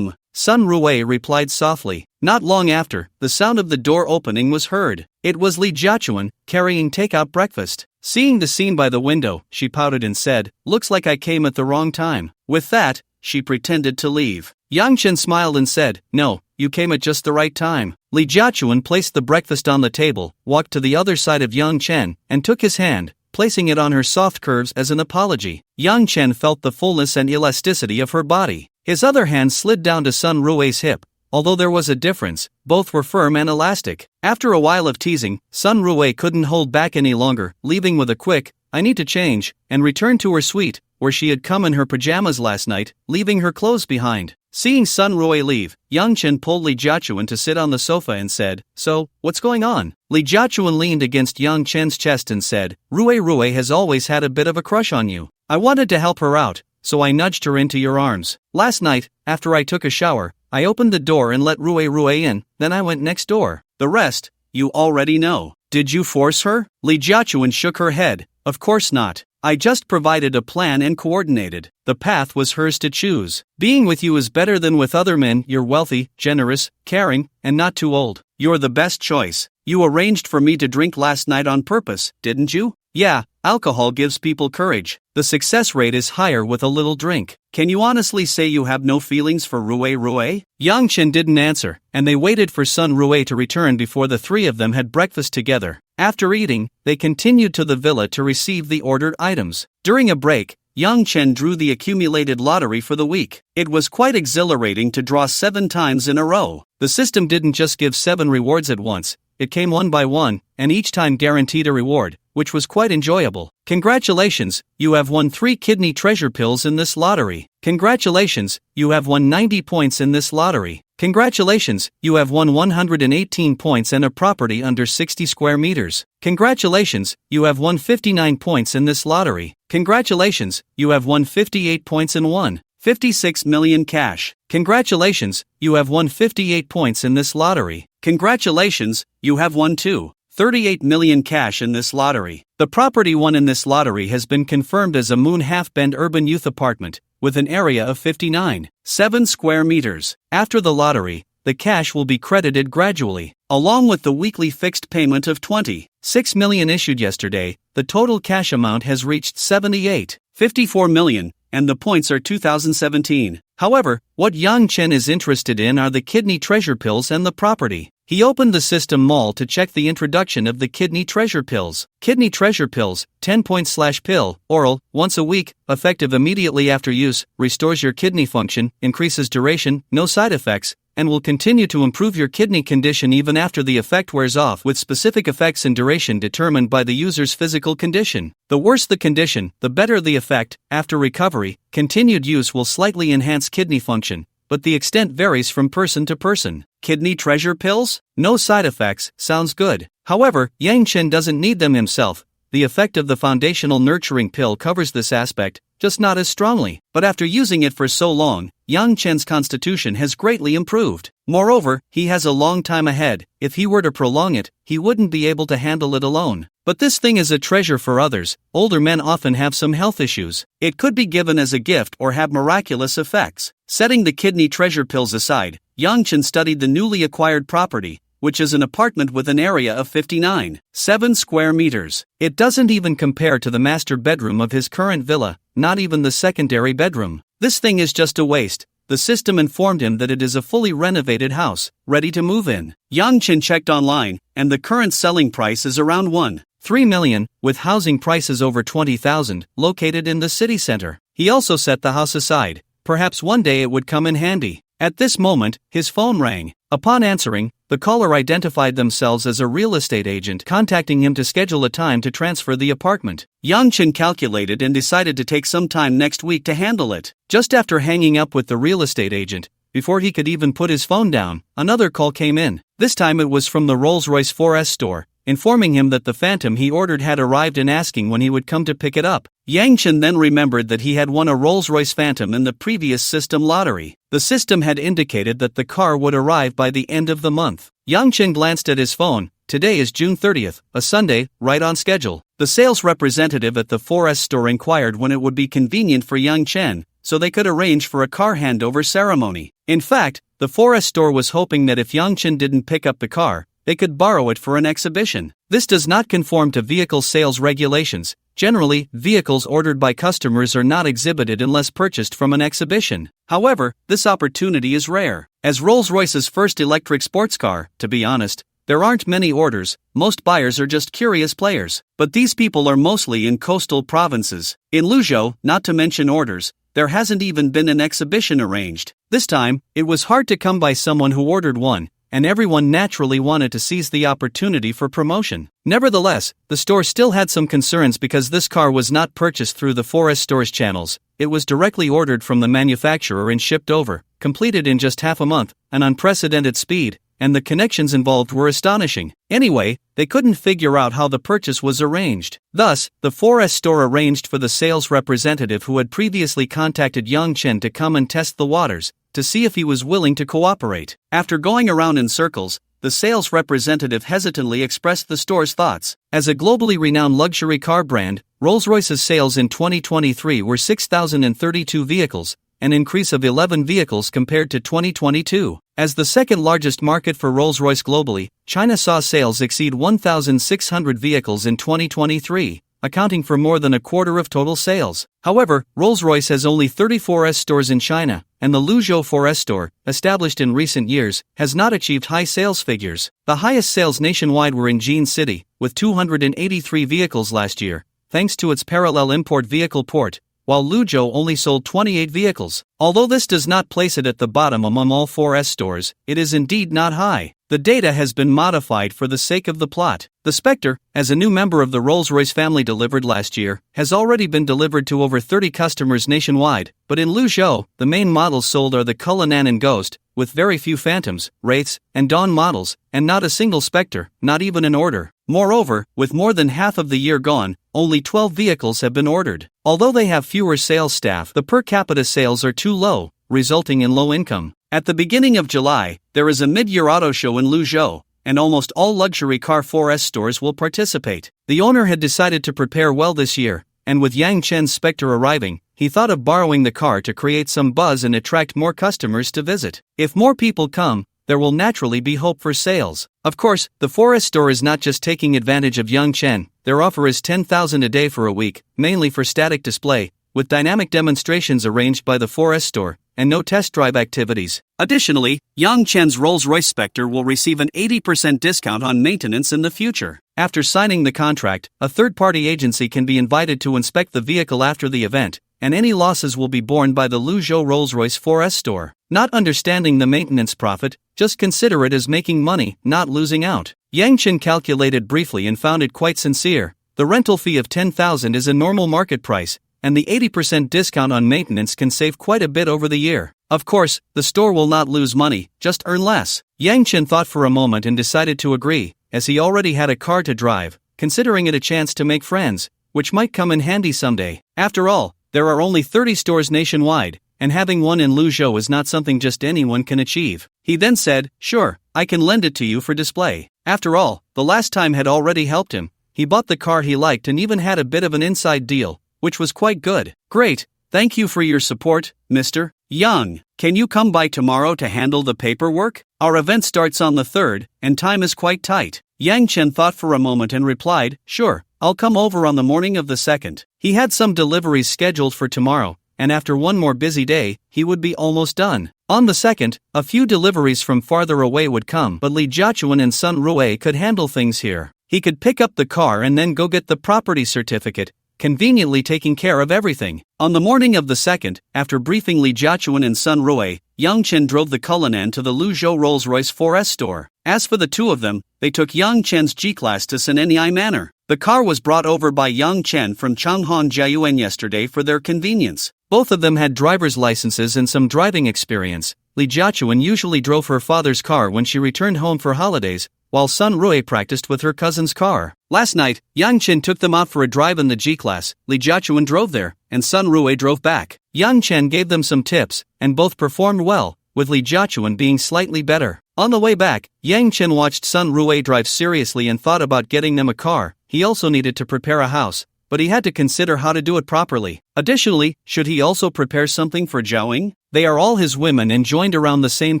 Sun Rui replied softly. Not long after, the sound of the door opening was heard. It was Li Jiachuan, carrying takeout breakfast. Seeing the scene by the window, she pouted and said, "Looks like I came at the wrong time." With that, she pretended to leave. Yang Chen smiled and said, "No, you came at just the right time." Li Jiachuan placed the breakfast on the table, walked to the other side of Yang Chen, and took his hand, placing it on her soft curves as an apology. Yang Chen felt the fullness and elasticity of her body. His other hand slid down to Sun Rui's hip. Although there was a difference, both were firm and elastic. After a while of teasing, Sun Rui couldn't hold back any longer, leaving with a quick, "I need to change," and returned to her suite, where she had come in her pajamas last night, leaving her clothes behind. Seeing Sun Rui leave, Yang Chen pulled Li Jiachuan to sit on the sofa and said, "So, what's going on?" Li Jiachuan leaned against Yang Chen's chest and said, Rui has always had a bit of a crush on you. I wanted to help her out, so I nudged her into your arms. Last night, after I took a shower, I opened the door and let Rui in, then I went next door. The rest, you already know." "Did you force her?" Li Jiachuan shook her head. "Of course not. I just provided a plan and coordinated. The path was hers to choose. Being with you is better than with other men. You're wealthy, generous, caring, and not too old. You're the best choice. You arranged for me to drink last night on purpose, didn't you?" "Yeah, alcohol gives people courage. The success rate is higher with a little drink. Can you honestly say you have no feelings for Rui?" Yang Chen didn't answer, and they waited for Sun Rui to return before the three of them had breakfast together. After eating, they continued to the villa to receive the ordered items. During a break, Yang Chen drew the accumulated lottery for the week. It was quite exhilarating to draw 7 times in a row. The system didn't just give 7 rewards at once, it came one by one, and each time guaranteed a reward, which was quite enjoyable. "Congratulations, you have won 3 kidney treasure pills in this lottery. Congratulations, you have won 90 points in this lottery. Congratulations, you have won 118 points and a property under 60 square meters. Congratulations, you have won 59 points in this lottery. Congratulations, you have won 58 points and won 56 million cash. Congratulations, you have won 58 points in this lottery. Congratulations, you have won 38 million cash in this lottery." The property won in this lottery has been confirmed as a Moon Half-Bend urban youth apartment, with an area of 59.7 square meters. After the lottery, the cash will be credited gradually, along with the weekly fixed payment of 26 million issued yesterday. The total cash amount has reached 78.54 million, and the points are 2017. However, what Yang Chen is interested in are the kidney treasure pills and the property. He opened the system mall to check the introduction of the kidney treasure pills. Kidney treasure pills, 10-point/pill, oral, once a week, effective immediately after use, restores your kidney function, increases duration, no side effects, and will continue to improve your kidney condition even after the effect wears off, with specific effects and duration determined by the user's physical condition. The worse the condition, the better the effect. After recovery, continued use will slightly enhance kidney function, but the extent varies from person to person. Kidney treasure pills? No side effects, sounds good. However, Yang Chen doesn't need them himself. The effect of the foundational nurturing pill covers this aspect, just not as strongly. But after using it for so long, Yang Chen's constitution has greatly improved. Moreover, he has a long time ahead. If he were to prolong it, he wouldn't be able to handle it alone. But this thing is a treasure for others. Older men often have some health issues. It could be given as a gift or have miraculous effects. Setting the kidney treasure pills aside, Yang Chen studied the newly acquired property, which is an apartment with an area of 59.7 square meters. It doesn't even compare to the master bedroom of his current villa, not even the secondary bedroom. This thing is just a waste. The system informed him that it is a fully renovated house, ready to move in. Yang Chen checked online, and the current selling price is around 1.3 million, with housing prices over 20,000, located in the city center. He also set the house aside, perhaps one day it would come in handy. At this moment, his phone rang. Upon answering, the caller identified themselves as a real estate agent contacting him to schedule a time to transfer the apartment. Yang Chen calculated and decided to take some time next week to handle it. Just after hanging up with the real estate agent, before he could even put his phone down, another call came in. This time it was from the Rolls-Royce 4S store, informing him that the Phantom he ordered had arrived and asking when he would come to pick it up. Yang Chen then remembered that he had won a Rolls-Royce Phantom in the previous system lottery. The system had indicated that the car would arrive by the end of the month. Yang Chen glanced at his phone. Today is June 30th, a Sunday, right on schedule. The sales representative at the 4S store inquired when it would be convenient for Yang Chen, so they could arrange for a car handover ceremony. In fact, the 4S store was hoping that if Yang Chen didn't pick up the car, they could borrow it for an exhibition. This does not conform to vehicle sales regulations. Generally, vehicles ordered by customers are not exhibited unless purchased from an exhibition. However, this opportunity is rare. As Rolls-Royce's first electric sports car, to be honest, there aren't many orders. Most buyers are just curious players. But these people are mostly in coastal provinces. In Luzhou, not to mention orders, there hasn't even been an exhibition arranged. This time, it was hard to come by someone who ordered one, and everyone naturally wanted to seize the opportunity for promotion. Nevertheless, the store still had some concerns because this car was not purchased through the 4S store's channels. It was directly ordered from the manufacturer and shipped over, completed in just half a month, an unprecedented speed, and the connections involved were astonishing. Anyway, they couldn't figure out how the purchase was arranged. Thus, the 4S store arranged for the sales representative who had previously contacted Yang Chen to come and test the waters, to see if he was willing to cooperate. After going around in circles, the sales representative hesitantly expressed the store's thoughts. As a globally renowned luxury car brand, Rolls-Royce's sales in 2023 were 6,032 vehicles, an increase of 11 vehicles compared to 2022. As the second largest market for Rolls-Royce globally, China saw sales exceed 1,600 vehicles in 2023, accounting for more than a quarter of total sales. However, Rolls-Royce has only 34S stores in China, and the Luzhou 4S store, established in recent years, has not achieved high sales figures. The highest sales nationwide were in Jin City, with 283 vehicles last year, thanks to its parallel import vehicle port, while Luzhou only sold 28 vehicles. Although this does not place it at the bottom among all 4S stores, it is indeed not high. The data has been modified for the sake of the plot. The Spectre, as a new member of the Rolls-Royce family delivered last year, has already been delivered to over 30 customers nationwide, but in Luzhou, the main models sold are the Cullinan and Ghost, with very few Phantoms, Wraiths, and Dawn models, and not a single Spectre, not even an order. Moreover, with more than half of the year gone, only 12 vehicles have been ordered. Although they have fewer sales staff, the per capita sales are too low, resulting in low income. At the beginning of July, there is a mid-year auto show in Luzhou, and almost all luxury car 4S stores will participate. The owner had decided to prepare well this year, and with Yang Chen's Spectre arriving, he thought of borrowing the car to create some buzz and attract more customers to visit. If more people come, there will naturally be hope for sales. Of course, the 4S store is not just taking advantage of Yang Chen. Their offer is 10,000 a day for a week, mainly for static display, with dynamic demonstrations arranged by the 4S store, and no test drive activities. Additionally, Yang Chen's Rolls-Royce Spectre will receive an 80% discount on maintenance in the future. After signing the contract, a third-party agency can be invited to inspect the vehicle after the event, and any losses will be borne by the Luzhou Rolls-Royce 4S store. Not understanding the maintenance profit, just consider it as making money, not losing out. Yang Chen calculated briefly and found it quite sincere. The rental fee of 10,000 is a normal market price, and the 80% discount on maintenance can save quite a bit over the year. Of course, the store will not lose money, just earn less. Yang Chen thought for a moment and decided to agree, as he already had a car to drive, considering it a chance to make friends, which might come in handy someday. After all, there are only 30 stores nationwide, and having one in Luzhou is not something just anyone can achieve. He then said, "Sure, I can lend it to you for display." After all, the last time had already helped him. He bought the car he liked and even had a bit of an inside deal, which was quite good. "Great, thank you for your support, Mr. Yang. Can you come by tomorrow to handle the paperwork? Our event starts on the 3rd, and time is quite tight." Yang Chen thought for a moment and replied, "Sure, I'll come over on the morning of the 2nd. He had some deliveries scheduled for tomorrow, and after one more busy day, he would be almost done. On the 2nd, a few deliveries from farther away would come, but Li Jiachuan and Sun Rui could handle things here. He could pick up the car and then go get the property certificate, conveniently taking care of everything. On the morning of the second, after briefing Li Jiachuan and Sun Rui, Yang Chen drove the Cullinan to the Luzhou Rolls-Royce 4S store. As for the two of them, they took Yang Chen's G-Class to San'en'ai Manor. The car was brought over by Yang Chen from Changhan Jiayuan yesterday for their convenience. Both of them had driver's licenses and some driving experience. Li Jiachuan usually drove her father's car when she returned home for holidays, while Sun Rui practiced with her cousin's car. Last night, Yang Chen took them out for a drive in the G-Class, Li Jiachuan drove there, and Sun Rui drove back. Yang Chen gave them some tips, and both performed well, with Li Jiachuan being slightly better. On the way back, Yang Chen watched Sun Rui drive seriously and thought about getting them a car. He also needed to prepare a house, but he had to consider how to do it properly. Additionally, should he also prepare something for Zhaoying? They are all his women and joined around the same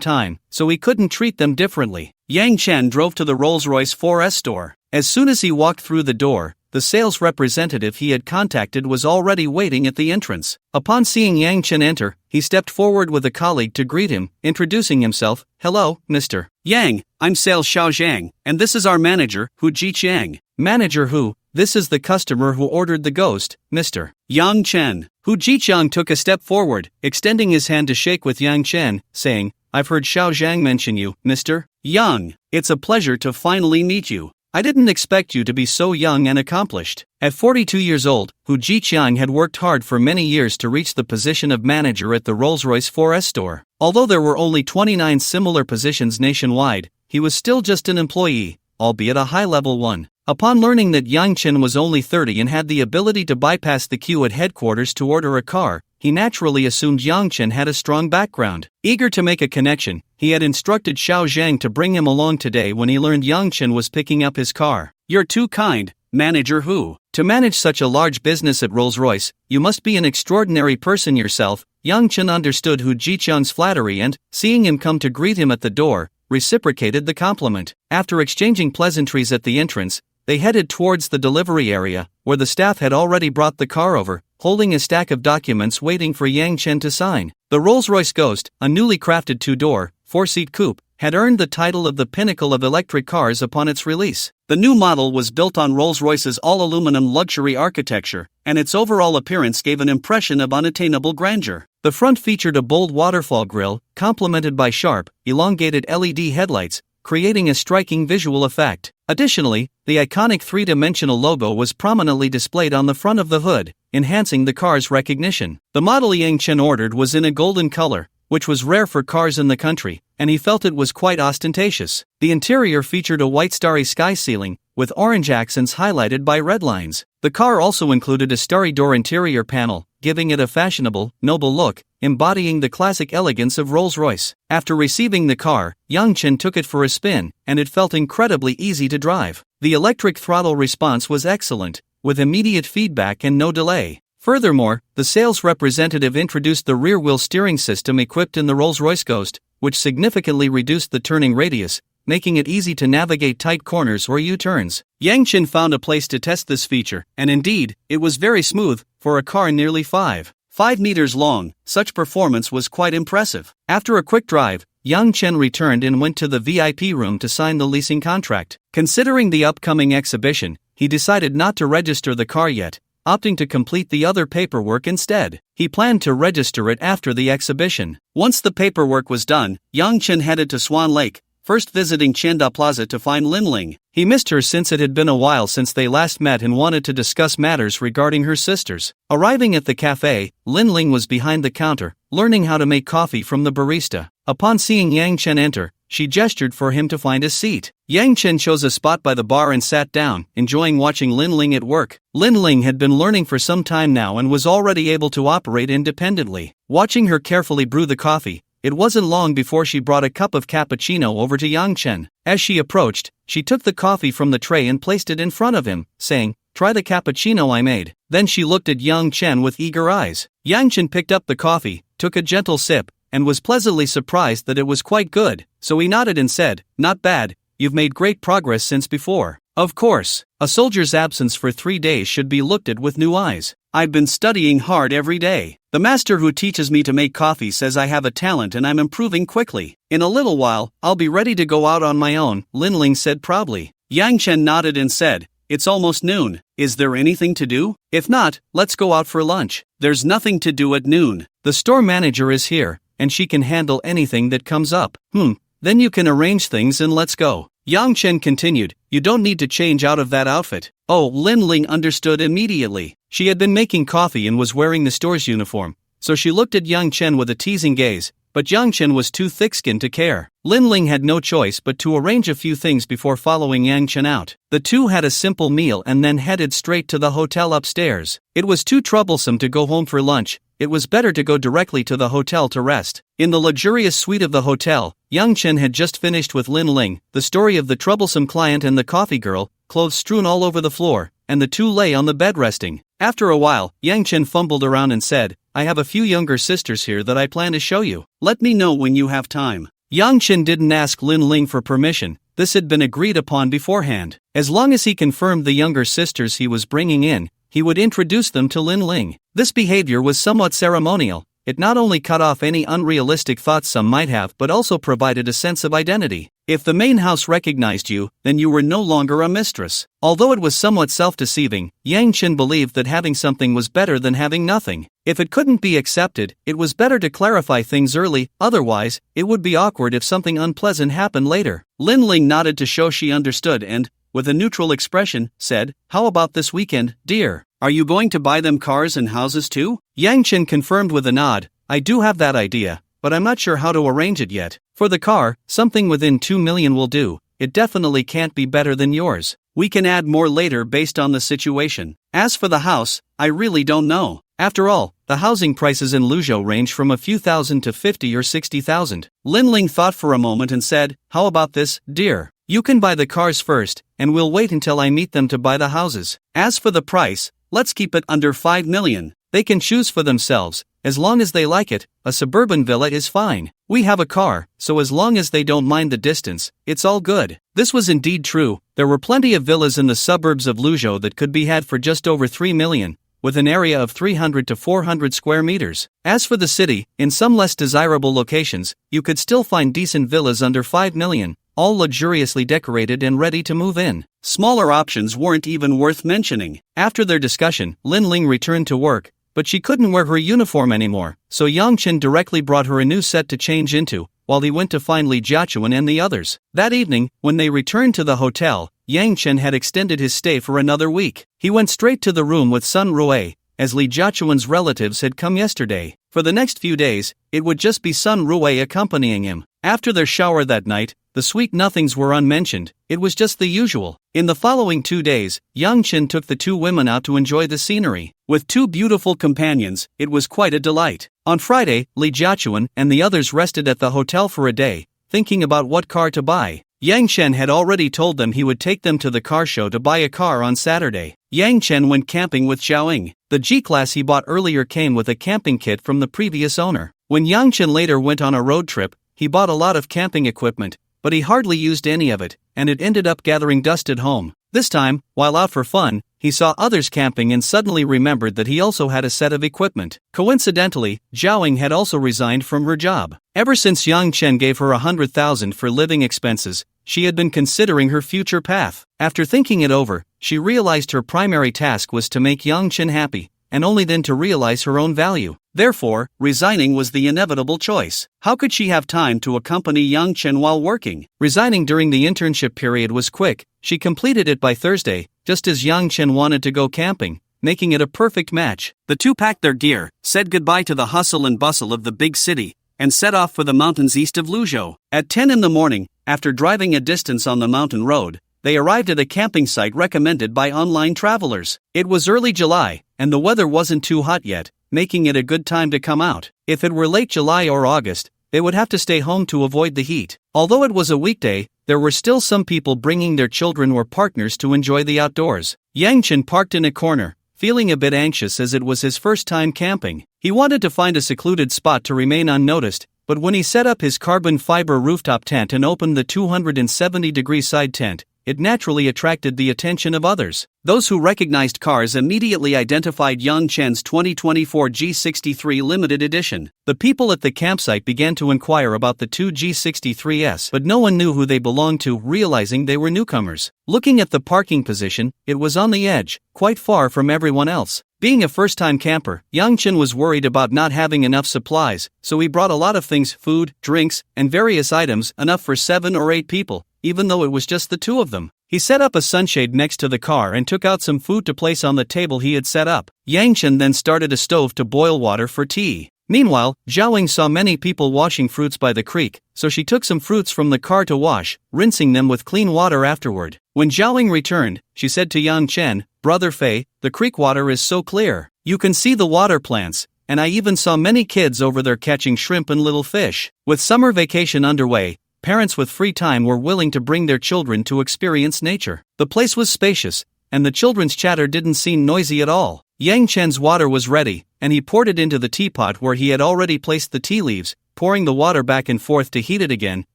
time, so he couldn't treat them differently. Yang Chen drove to the Rolls-Royce 4S store. As soon as he walked through the door, the sales representative he had contacted was already waiting at the entrance. Upon seeing Yang Chen enter, he stepped forward with a colleague to greet him, introducing himself. "Hello, Mr. Yang, I'm Sales Xiao Zhang, and this is our manager, Hu Jiqiang." "Manager Hu, this is the customer who ordered the ghost, Mr. Yang Chen." Hu Jiqiang took a step forward, extending his hand to shake with Yang Chen, saying, "I've heard Xiao Zhang mention you, Mr. Yang. It's a pleasure to finally meet you. I didn't expect you to be so young and accomplished." At 42 years old, Hu Jiqiang had worked hard for many years to reach the position of manager at the Rolls-Royce 4S store. Although there were only 29 similar positions nationwide, he was still just an employee, albeit a high-level one. Upon learning that Yang Chen was only 30 and had the ability to bypass the queue at headquarters to order a car, he naturally assumed Yang Chen had a strong background. Eager to make a connection, he had instructed Xiao Zhang to bring him along today when he learned Yang Chen was picking up his car. "You're too kind, Manager Hu. To manage such a large business at Rolls-Royce, you must be an extraordinary person yourself." Yang Chen understood Hu Jiqiang's flattery and, seeing him come to greet him at the door, reciprocated the compliment. After exchanging pleasantries at the entrance, they headed towards the delivery area, where the staff had already brought the car over, holding a stack of documents waiting for Yang Chen to sign. The Rolls-Royce Ghost, a newly crafted two-door, four-seat coupe, had earned the title of the pinnacle of electric cars upon its release. The new model was built on Rolls-Royce's all-aluminum luxury architecture, and its overall appearance gave an impression of unattainable grandeur. The front featured a bold waterfall grille, complemented by sharp, elongated LED headlights, creating a striking visual effect. Additionally, the iconic three-dimensional logo was prominently displayed on the front of the hood, enhancing the car's recognition. The model Yang Chen ordered was in a golden color, which was rare for cars in the country, and he felt it was quite ostentatious. The interior featured a white starry sky ceiling, with orange accents highlighted by red lines. The car also included a starry door interior panel, giving it a fashionable, noble look, embodying the classic elegance of Rolls-Royce. After receiving the car, Yang Chen took it for a spin, and it felt incredibly easy to drive. The electric throttle response was excellent, with immediate feedback and no delay. Furthermore, the sales representative introduced the rear-wheel steering system equipped in the Rolls-Royce Ghost, which significantly reduced the turning radius, making it easy to navigate tight corners or U-turns. Yang Chen found a place to test this feature, and indeed, it was very smooth, for a car nearly 5 meters long. Such performance was quite impressive. After a quick drive, Yang Chen returned and went to the VIP room to sign the leasing contract. Considering the upcoming exhibition, he decided not to register the car yet, opting to complete the other paperwork instead. He planned to register it after the exhibition. Once the paperwork was done, Yang Chen headed to Swan Lake, first visiting Chanda Plaza to find Linling. He missed her since it had been a while since they last met and wanted to discuss matters regarding her sisters. Arriving at the cafe, Linling was behind the counter, learning how to make coffee from the barista. Upon seeing Yang Chen enter, she gestured for him to find a seat. Yang Chen chose a spot by the bar and sat down, enjoying watching Linling at work. Linling had been learning for some time now and was already able to operate independently. Watching her carefully brew the coffee, it wasn't long before she brought a cup of cappuccino over to Yang Chen. As she approached, she took the coffee from the tray and placed it in front of him, saying, "Try the cappuccino I made." Then she looked at Yang Chen with eager eyes. Yang Chen picked up the coffee, took a gentle sip, and was pleasantly surprised that it was quite good, so he nodded and said, "Not bad, you've made great progress since before." Of course, a soldier's absence for 3 days should be looked at with new eyes. "I've been studying hard every day. The master who teaches me to make coffee says I have a talent and I'm improving quickly. In a little while, I'll be ready to go out on my own," Linling said proudly. Yang Chen nodded and said, it's almost noon. Is there anything to do? If not, let's go out for lunch. There's nothing to do at noon. The store manager is here, and she can handle anything that comes up. Then you can arrange things and let's go. Yang Chen continued, you don't need to change out of that outfit. Oh, Lin Ling understood immediately. She had been making coffee and was wearing the store's uniform, so she looked at Yang Chen with a teasing gaze, but Yang Chen was too thick-skinned to care. Lin Ling had no choice but to arrange a few things before following Yang Chen out. The two had a simple meal and then headed straight to the hotel upstairs. It was too troublesome to go home for lunch. It was better to go directly to the hotel to rest. In the luxurious suite of the hotel, Yang Chen had just finished with Lin Ling, the story of the troublesome client and the coffee girl, clothes strewn all over the floor, and the two lay on the bed resting. After a while, Yang Chen fumbled around and said, I have a few younger sisters here that I plan to show you. Let me know when you have time. Yang Chen didn't ask Lin Ling for permission. This had been agreed upon beforehand. As long as he confirmed the younger sisters he was bringing in, he would introduce them to Lin Ling. This behavior was somewhat ceremonial. It not only cut off any unrealistic thoughts some might have but also provided a sense of identity. If the main house recognized you, then you were no longer a mistress. Although it was somewhat self-deceiving, Yang Chen believed that having something was better than having nothing. If it couldn't be accepted, it was better to clarify things early, otherwise, it would be awkward if something unpleasant happened later. Lin Ling nodded to show she understood and, with a neutral expression, said, How about this weekend, dear? Are you going to buy them cars and houses too? Yang Chen confirmed with a nod, I do have that idea, but I'm not sure how to arrange it yet. For the car, something within 2 million will do. It definitely can't be better than yours. We can add more later based on the situation. As for the house, I really don't know. After all, the housing prices in Luzhou range from a few thousand to 50 or 60,000. Lin Ling thought for a moment and said, How about this, dear? You can buy the cars first, and we'll wait until I meet them to buy the houses. As for the price, let's keep it under 5 million. They can choose for themselves. As long as they like it, a suburban villa is fine. We have a car, so as long as they don't mind the distance, it's all good. This was indeed true. There were plenty of villas in the suburbs of Luzhou that could be had for just over 3 million, with an area of 300 to 400 square meters. As for the city, in some less desirable locations, you could still find decent villas under 5 million, all luxuriously decorated and ready to move in. Smaller options weren't even worth mentioning. After their discussion, Lin Ling returned to work, but she couldn't wear her uniform anymore, so Yang Chen directly brought her a new set to change into, while he went to find Li Jiachuan and the others. That evening, when they returned to the hotel, Yang Chen had extended his stay for another week. He went straight to the room with Sun Rui, as Li Jiachuan's relatives had come yesterday. For the next few days, it would just be Sun Rui accompanying him. After their shower that night, the sweet nothings were unmentioned. It was just the usual. In the following 2 days, Yang Chen took the two women out to enjoy the scenery. With two beautiful companions, it was quite a delight. On Friday, Li Jiachuan and the others rested at the hotel for a day, thinking about what car to buy. Yang Chen had already told them he would take them to the car show to buy a car on Saturday. Yang Chen went camping with Xiaoying. The G-Class he bought earlier came with a camping kit from the previous owner. When Yang Chen later went on a road trip, he bought a lot of camping equipment, but he hardly used any of it, and it ended up gathering dust at home. This time, while out for fun, he saw others camping and suddenly remembered that he also had a set of equipment. Coincidentally, Xiaoying had also resigned from her job. Ever since Yang Chen gave her 100,000 for living expenses, she had been considering her future path. After thinking it over, she realized her primary task was to make Yang Chen happy, and only then to realize her own value. Therefore, resigning was the inevitable choice. How could she have time to accompany Yang Chen while working? Resigning during the internship period was quick. She completed it by Thursday, just as Yang Chen wanted to go camping, making it a perfect match. The two packed their gear, said goodbye to the hustle and bustle of the big city, and set off for the mountains east of Luzhou. At 10 in the morning, after driving a distance on the mountain road, they arrived at a camping site recommended by online travelers. It was early July, and the weather wasn't too hot yet, making it a good time to come out. If it were late July or August, they would have to stay home to avoid the heat. Although it was a weekday, there were still some people bringing their children or partners to enjoy the outdoors. Yang Chen parked in a corner, feeling a bit anxious as it was his first time camping. He wanted to find a secluded spot to remain unnoticed, but when he set up his carbon fiber rooftop tent and opened the 270-degree side tent, it naturally attracted the attention of others. Those who recognized cars immediately identified Yang Chen's 2024 G63 limited edition. The people at the campsite began to inquire about the two G63s, but no one knew who they belonged to, realizing they were newcomers. Looking at the parking position, it was on the edge, quite far from everyone else. Being a first-time camper, Yang Chen was worried about not having enough supplies, so he brought a lot of things, food, drinks, and various items, enough for 7 or 8 people, even though it was just the two of them. He set up a sunshade next to the car and took out some food to place on the table he had set up. Yang Chen then started a stove to boil water for tea. Meanwhile, Zhaoying saw many people washing fruits by the creek, so she took some fruits from the car to wash, rinsing them with clean water afterward. When Zhaoying returned, she said to Yang Chen, "Brother Fei, the creek water is so clear. You can see the water plants, and I even saw many kids over there catching shrimp and little fish." With summer vacation underway, parents with free time were willing to bring their children to experience nature. The place was spacious, and the children's chatter didn't seem noisy at all. Yang Chen's water was ready, and he poured it into the teapot where he had already placed the tea leaves, pouring the water back and forth to heat it again,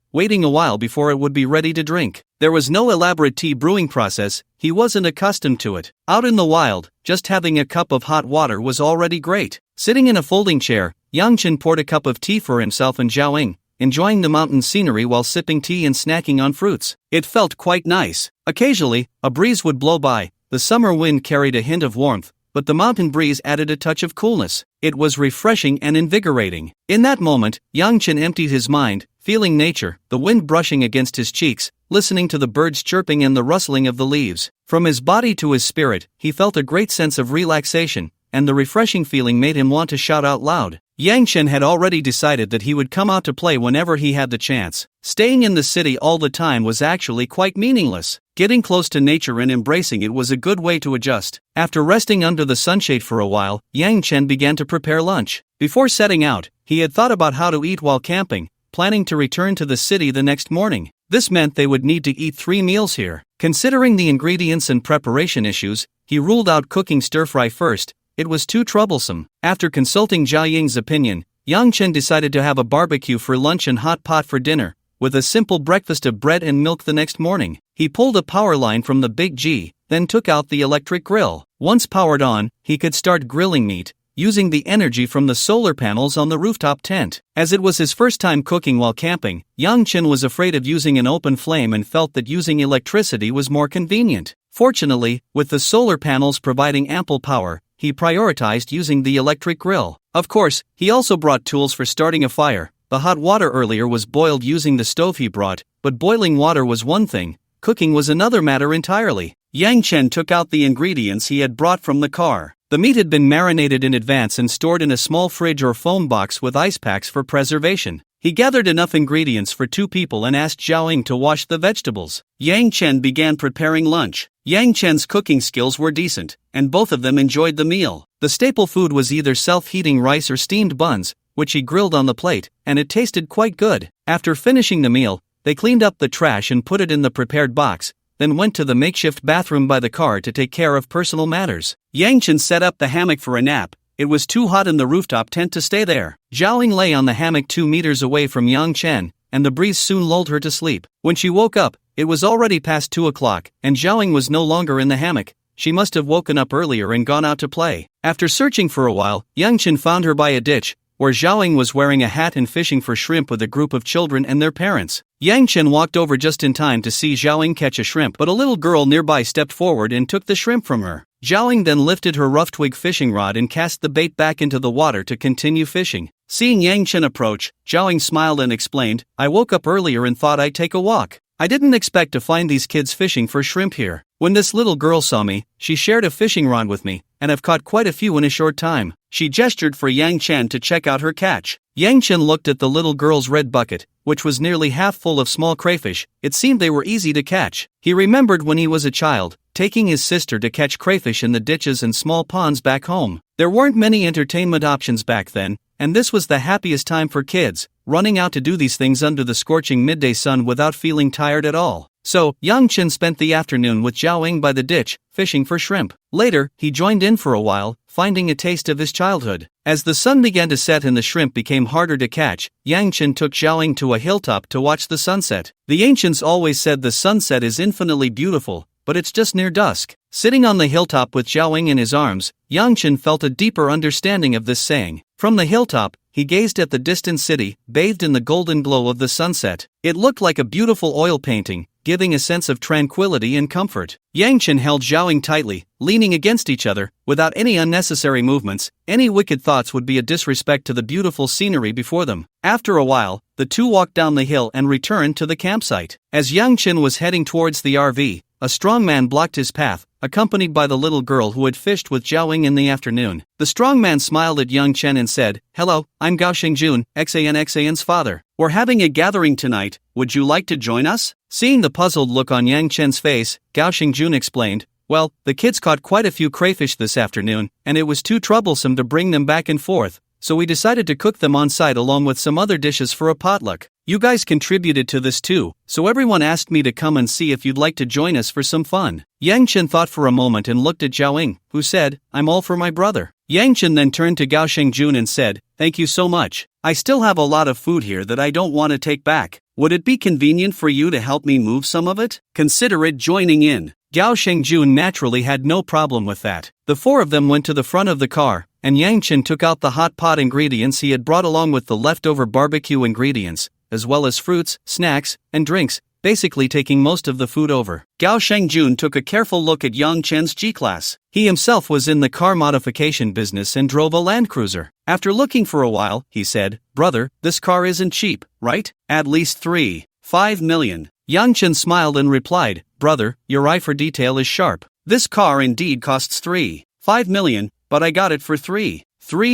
waiting a while before it would be ready to drink. There was no elaborate tea brewing process, he wasn't accustomed to it. Out in the wild, just having a cup of hot water was already great. Sitting in a folding chair, Yang Chen poured a cup of tea for himself and Zhaoying, enjoying the mountain scenery while sipping tea and snacking on fruits. It felt quite nice. Occasionally, a breeze would blow by. The summer wind carried a hint of warmth, but the mountain breeze added a touch of coolness. It was refreshing and invigorating. In that moment, Yang Chen emptied his mind, feeling nature, the wind brushing against his cheeks, listening to the birds chirping and the rustling of the leaves. From his body to his spirit, he felt a great sense of relaxation, and the refreshing feeling made him want to shout out loud. Yang Chen had already decided that he would come out to play whenever he had the chance. Staying in the city all the time was actually quite meaningless. Getting close to nature and embracing it was a good way to adjust. After resting under the sunshade for a while, Yang Chen began to prepare lunch. Before setting out, he had thought about how to eat while camping, planning to return to the city the next morning. This meant they would need to eat 3 meals here. Considering the ingredients and preparation issues, he ruled out cooking stir-fry first. It was too troublesome. After consulting Zhaoying's opinion, Yang Chen decided to have a barbecue for lunch and hot pot for dinner, with a simple breakfast of bread and milk the next morning. He pulled a power line from the Big G, then took out the electric grill. Once powered on, he could start grilling meat, using the energy from the solar panels on the rooftop tent. As it was his first time cooking while camping, Yang Chen was afraid of using an open flame and felt that using electricity was more convenient. Fortunately, with the solar panels providing ample power, he prioritized using the electric grill. Of course, he also brought tools for starting a fire. The hot water earlier was boiled using the stove he brought, but boiling water was one thing, cooking was another matter entirely. Yang Chen took out the ingredients he had brought from the car. The meat had been marinated in advance and stored in a small fridge or foam box with ice packs for preservation. He gathered enough ingredients for 2 people and asked Zhaoying to wash the vegetables. Yang Chen began preparing lunch. Yang Chen's cooking skills were decent, and both of them enjoyed the meal. The staple food was either self-heating rice or steamed buns, which he grilled on the plate, and it tasted quite good. After finishing the meal, they cleaned up the trash and put it in the prepared box, then went to the makeshift bathroom by the car to take care of personal matters. Yang Chen set up the hammock for a nap. It was too hot in the rooftop tent to stay there. Zhaoying lay on the hammock 2 meters away from Yang Chen, and the breeze soon lulled her to sleep. When she woke up, it was already past 2 o'clock, and Zhaoying was no longer in the hammock. She must have woken up earlier and gone out to play. After searching for a while, Yang Chen found her by a ditch, where Zhaoying was wearing a hat and fishing for shrimp with a group of children and their parents. Yang Chen walked over just in time to see Zhaoying catch a shrimp, but a little girl nearby stepped forward and took the shrimp from her. Zhaoying then lifted her rough twig fishing rod and cast the bait back into the water to continue fishing. Seeing Yang Chen approach, Zhaoying smiled and explained, "I woke up earlier and thought I'd take a walk. I didn't expect to find these kids fishing for shrimp here. When this little girl saw me, she shared a fishing rod with me, and I've caught quite a few in a short time." She gestured for Yang Chen to check out her catch. Yang Chen looked at the little girl's red bucket, which was nearly half full of small crayfish. It seemed they were easy to catch. He remembered when he was a child, taking his sister to catch crayfish in the ditches and small ponds back home. There weren't many entertainment options back then, and this was the happiest time for kids, running out to do these things under the scorching midday sun without feeling tired at all. So, Yang Chen spent the afternoon with Zhao Ying by the ditch, fishing for shrimp. Later, he joined in for a while, finding a taste of his childhood. As the sun began to set and the shrimp became harder to catch, Yang Chen took Zhao Ying to a hilltop to watch the sunset. The ancients always said the sunset is infinitely beautiful, but it's just near dusk. Sitting on the hilltop with Zhao Ying in his arms, Yang Chen felt a deeper understanding of this saying. From the hilltop, he gazed at the distant city, bathed in the golden glow of the sunset. It looked like a beautiful oil painting, giving a sense of tranquility and comfort. Yang Chen held Zhao Ying tightly, leaning against each other, without any unnecessary movements. Any wicked thoughts would be a disrespect to the beautiful scenery before them. After a while, the two walked down the hill and returned to the campsite. As Yang Chen was heading towards the RV, a strong man blocked his path, accompanied by the little girl who had fished with Zhao Ying in the afternoon. The strong man smiled at Yang Chen and said, "Hello, I'm Gao Shengjun, Xan's father. We're having a gathering tonight, would you like to join us?" Seeing the puzzled look on Yang Chen's face, Gao Shengjun explained, "Well, the kids caught quite a few crayfish this afternoon, and it was too troublesome to bring them back and forth, so we decided to cook them on site along with some other dishes for a potluck. You guys contributed to this too, so everyone asked me to come and see if you'd like to join us for some fun." Yang Chen thought for a moment and looked at Zhao Ying, who said, "I'm all for my brother." Yang Chen then turned to Gao Shengjun and said, "Thank you so much. I still have a lot of food here that I don't want to take back. Would it be convenient for you to help me move some of it? Consider it joining in." Gao Shengjun naturally had no problem with that. The four of them went to the front of the car, and Yang Chen took out the hot pot ingredients he had brought along with the leftover barbecue ingredients, as well as fruits, snacks, and drinks, basically taking most of the food over. Gao Shengjun took a careful look at Yang Chen's G-Class. He himself was in the car modification business and drove a Land Cruiser. After looking for a while, he said, "Brother, this car isn't cheap, right? At least 3.5 million. Yang Chen smiled and replied, "Brother, your eye for detail is sharp. This car indeed costs 3.5 million, but I got it for 3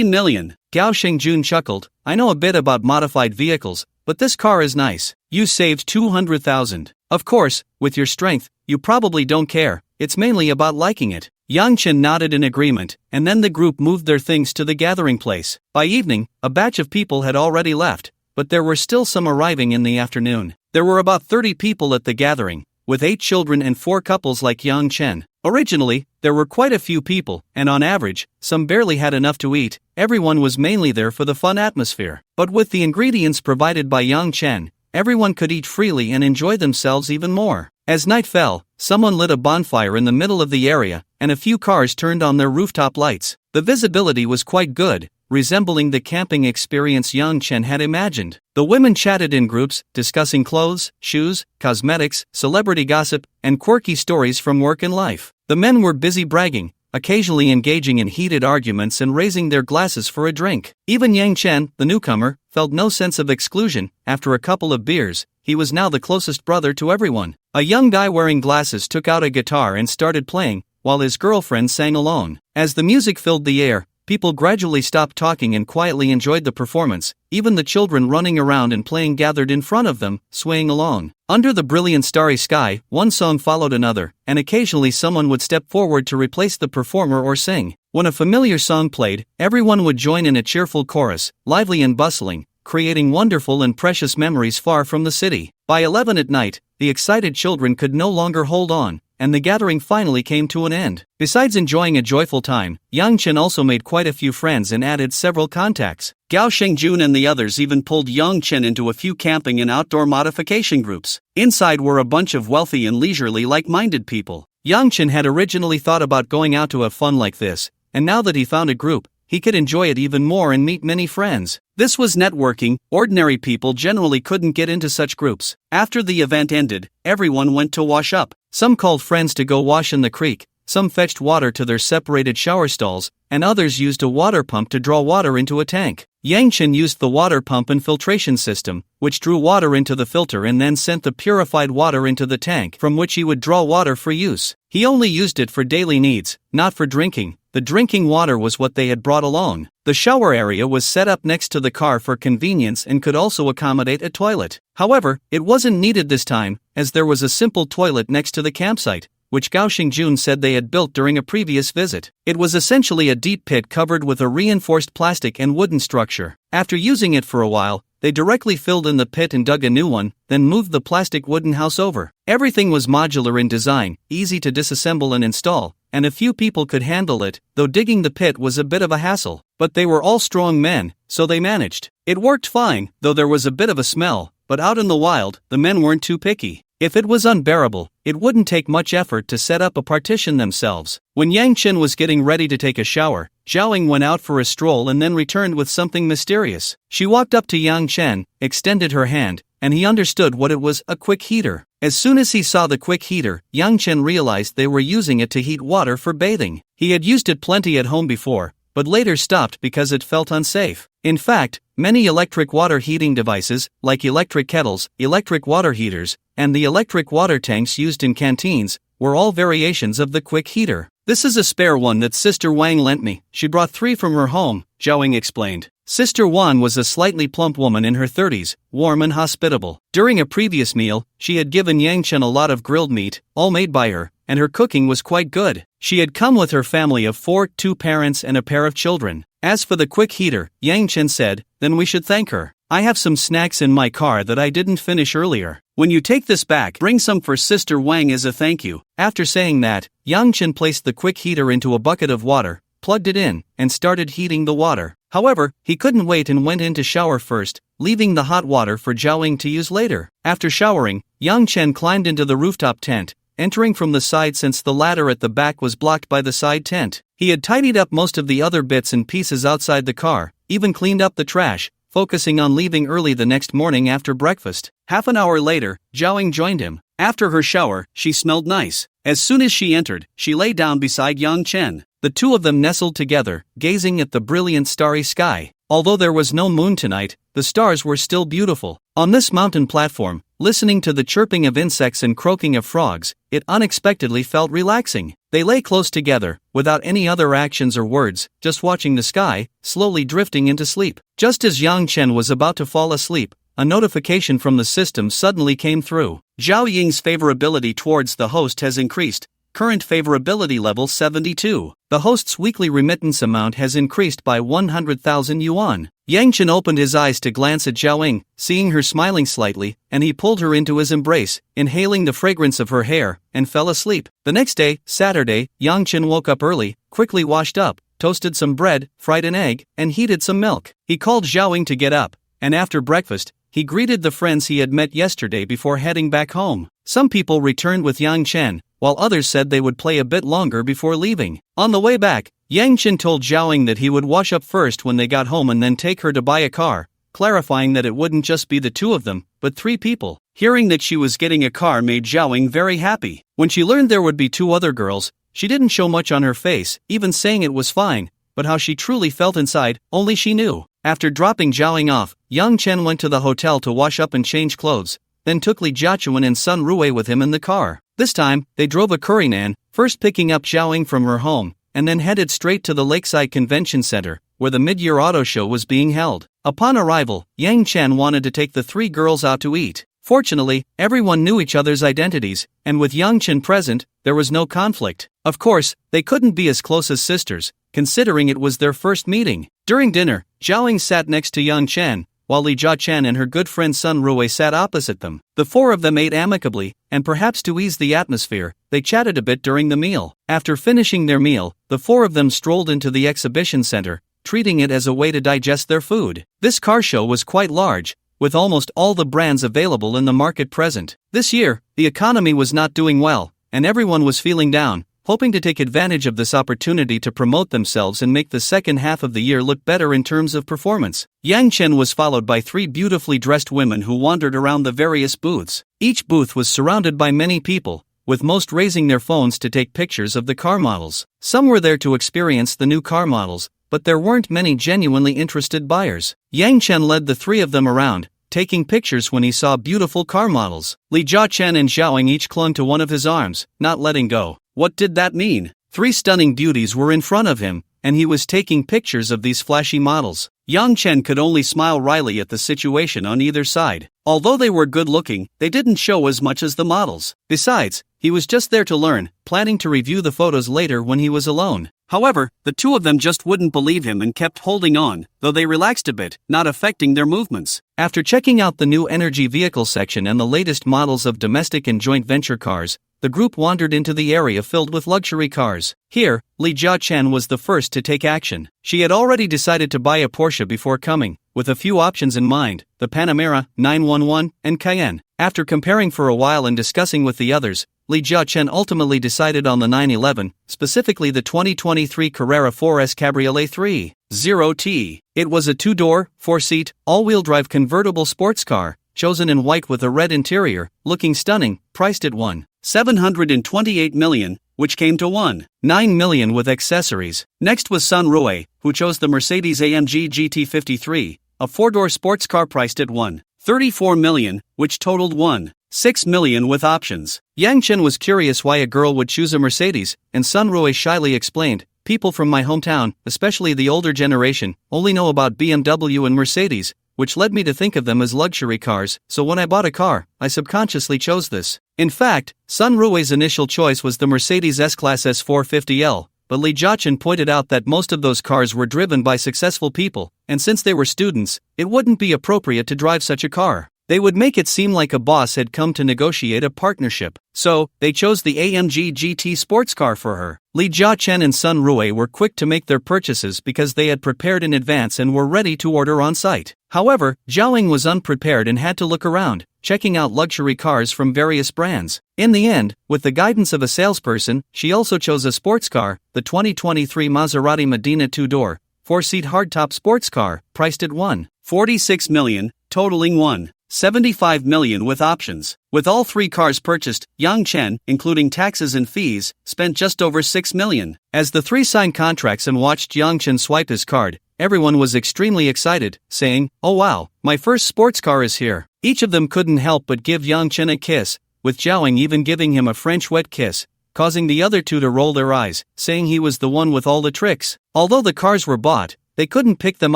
million. Gao Shengjun chuckled, "I know a bit about modified vehicles, but this car is nice. You saved 200,000. Of course, with your strength, you probably don't care, it's mainly about liking it." Yang Chen nodded in agreement, and then the group moved their things to the gathering place. By evening, a batch of people had already left, but there were still some arriving in the afternoon. There were about 30 people at the gathering, with 8 children and 4 couples like Yang Chen. Originally, there were quite a few people, and on average, some barely had enough to eat. Everyone was mainly there for the fun atmosphere. But with the ingredients provided by Yang Chen, everyone could eat freely and enjoy themselves even more. As night fell, someone lit a bonfire in the middle of the area, and a few cars turned on their rooftop lights. The visibility was quite good, resembling the camping experience Yang Chen had imagined. The women chatted in groups, discussing clothes, shoes, cosmetics, celebrity gossip, and quirky stories from work and life. The men were busy bragging, occasionally engaging in heated arguments and raising their glasses for a drink. Even Yang Chen, the newcomer, felt no sense of exclusion. After a couple of beers, he was now the closest brother to everyone. A young guy wearing glasses took out a guitar and started playing, while his girlfriend sang alone. As the music filled the air, people gradually stopped talking and quietly enjoyed the performance. Even the children running around and playing gathered in front of them, swaying along. Under the brilliant starry sky, one song followed another, and occasionally someone would step forward to replace the performer or sing. When a familiar song played, everyone would join in a cheerful chorus, lively and bustling, creating wonderful and precious memories far from the city. By 11 at night, the excited children could no longer hold on, and the gathering finally came to an end. Besides enjoying a joyful time, Yang Chen also made quite a few friends and added several contacts. Gao Shengjun and the others even pulled Yang Chen into a few camping and outdoor modification groups. Inside were a bunch of wealthy and leisurely like-minded people. Yang Chen had originally thought about going out to have fun like this, and now that he found a group, he could enjoy it even more and meet many friends. This was networking. Ordinary people generally couldn't get into such groups. After the event ended, everyone went to wash up. Some called friends to go wash in the creek, some fetched water to their separated shower stalls, and others used a water pump to draw water into a tank. Yang Chen used the water pump and filtration system, which drew water into the filter and then sent the purified water into the tank from which he would draw water for use. He only used it for daily needs, not for drinking. The drinking water was what they had brought along. The shower area was set up next to the car for convenience and could also accommodate a toilet. However, it wasn't needed this time, as there was a simple toilet next to the campsite, which Gao Xingjun said they had built during a previous visit. It was essentially a deep pit covered with a reinforced plastic and wooden structure. After using it for a while, they directly filled in the pit and dug a new one, then moved the plastic wooden house over. Everything was modular in design, easy to disassemble and install, and a few people could handle it, though digging the pit was a bit of a hassle. But they were all strong men, so they managed. It worked fine, though there was a bit of a smell, but out in the wild, the men weren't too picky. If it was unbearable, it wouldn't take much effort to set up a partition themselves. When Yang Chen was getting ready to take a shower, Zhao Ying went out for a stroll and then returned with something mysterious. She walked up to Yang Chen, extended her hand, and he understood what it was, a quick heater. As soon as he saw the quick heater, Yang Chen realized they were using it to heat water for bathing. He had used it plenty at home before, but later stopped because it felt unsafe. In fact, many electric water heating devices, like electric kettles, electric water heaters, and the electric water tanks used in canteens, were all variations of the quick heater. This is a spare one that Sister Wang lent me. She brought 3 from her home, Zhao Ying explained. Sister Wan was a slightly plump woman in her 30s, warm and hospitable. During a previous meal, she had given Yang Chen a lot of grilled meat, all made by her, and her cooking was quite good. She had come with her family of 4, 2 parents and a pair of children. As for the quick heater, Yang Chen said, then we should thank her. I have some snacks in my car that I didn't finish earlier. When you take this back, bring some for Sister Wang as a thank you. After saying that, Yang Chen placed the quick heater into a bucket of water, plugged it in, and started heating the water. However, he couldn't wait and went in to shower first, leaving the hot water for Zhao Ying to use later. After showering, Yang Chen climbed into the rooftop tent, entering from the side since the ladder at the back was blocked by the side tent. He had tidied up most of the other bits and pieces outside the car, even cleaned up the trash, focusing on leaving early the next morning after breakfast. Half an hour later, Zhao Ying joined him. After her shower, she smelled nice. As soon as she entered, she lay down beside Yang Chen. The two of them nestled together, gazing at the brilliant starry sky. Although there was no moon tonight, the stars were still beautiful. On this mountain platform, listening to the chirping of insects and croaking of frogs, it unexpectedly felt relaxing. They lay close together, without any other actions or words, just watching the sky, slowly drifting into sleep. Just as Yang Chen was about to fall asleep, a notification from the system suddenly came through. Zhao Ying's favorability towards the host has increased. Current favorability level 72. The host's weekly remittance amount has increased by 100,000 yuan. Yang Chen opened his eyes to glance at Zhao Ying, seeing her smiling slightly, and he pulled her into his embrace, inhaling the fragrance of her hair, and fell asleep. The next day, Saturday, Yang Chen woke up early, quickly washed up, toasted some bread, fried an egg, and heated some milk. He called Zhao Ying to get up, and after breakfast, he greeted the friends he had met yesterday before heading back home. Some people returned with Yang Chen, while others said they would play a bit longer before leaving. On the way back, Yang Chen told Zhao Ying that he would wash up first when they got home and then take her to buy a car, clarifying that it wouldn't just be the 2 of them, but 3 people. Hearing that she was getting a car made Zhao Ying very happy. When she learned there would be 2 other girls, she didn't show much on her face, even saying it was fine, but how she truly felt inside, only she knew. After dropping Zhao Ying off, Yang Chen went to the hotel to wash up and change clothes, then took Li Jiachuan and Sun Rui with him in the car. This time, they drove a curryman, first picking up Zhao Ying from her home, and then headed straight to the Lakeside Convention Center, where the mid-year auto show was being held. Upon arrival, Yang Chen wanted to take the 3 girls out to eat. Fortunately, everyone knew each other's identities, and with Yang Chen present, there was no conflict. Of course, they couldn't be as close as sisters, considering it was their first meeting. During dinner, Zhao Ying sat next to Yang Chen, while Li Jiachuan and her good friend Sun Rui sat opposite them. The 4 of them ate amicably, and perhaps to ease the atmosphere, they chatted a bit during the meal. After finishing their meal, the 4 of them strolled into the exhibition center, treating it as a way to digest their food. This car show was quite large, with almost all the brands available in the market present. This year, the economy was not doing well, and everyone was feeling down, hoping to take advantage of this opportunity to promote themselves and make the second half of the year look better in terms of performance. Yang Chen was followed by 3 beautifully dressed women who wandered around the various booths. Each booth was surrounded by many people, with most raising their phones to take pictures of the car models. Some were there to experience the new car models, but there weren't many genuinely interested buyers. Yang Chen led the 3 of them around, taking pictures when he saw beautiful car models. Li Jiachuan and Zhao Ying each clung to one of his arms, not letting go. What did that mean? 3 stunning beauties were in front of him, and he was taking pictures of these flashy models. Yang Chen could only smile wryly at the situation on either side. Although they were good-looking, they didn't show as much as the models. Besides, he was just there to learn, planning to review the photos later when he was alone. However, the two of them just wouldn't believe him and kept holding on, though they relaxed a bit, not affecting their movements. After checking out the new energy vehicle section and the latest models of domestic and joint venture cars, the group wandered into the area filled with luxury cars. Here, Lee Jia-chen was the first to take action. She had already decided to buy a Porsche before coming, with a few options in mind, the Panamera, 911, and Cayenne. After comparing for a while and discussing with the others, Lee Jia-chen ultimately decided on the 911, specifically the 2023 Carrera 4S Cabriolet 3.0T. It was a two-door, four-seat, all-wheel drive convertible sports car, chosen in white with a red interior, looking stunning, priced at $1.728 million, which came to $1.9 million with accessories. Next was Sun Rui, who chose the Mercedes-AMG GT53, a four-door sports car priced at $1.34 million, which totaled $1.6 million with options. Yang Chen was curious why a girl would choose a Mercedes, and Sun Rui shyly explained, "People from my hometown, especially the older generation, only know about BMW and Mercedes, which led me to think of them as luxury cars, so when I bought a car, I subconsciously chose this." In fact, Sun Rui's initial choice was the Mercedes S-Class S450L, but Lee Jia-chen pointed out that most of those cars were driven by successful people, and since they were students, it wouldn't be appropriate to drive such a car. They would make it seem like a boss had come to negotiate a partnership. So, they chose the AMG GT sports car for her. Lee Jia-chen and Sun Rui were quick to make their purchases because they had prepared in advance and were ready to order on site. However, Zhaoying was unprepared and had to look around, checking out luxury cars from various brands. In the end, with the guidance of a salesperson, she also chose a sports car, the 2023 Maserati Medina two-door, four-seat hardtop sports car, priced at $1.46 million, totaling $1.75 million with options. With all three cars purchased, Yang Chen, including taxes and fees, spent just over $6 million. As the three signed contracts and watched Yang Chen swipe his card, everyone was extremely excited, saying, "Oh wow, my first sports car is here." Each of them couldn't help but give Yang Chen a kiss, with Zhaoying even giving him a French wet kiss, causing the other two to roll their eyes, saying he was the one with all the tricks. Although the cars were bought, they couldn't pick them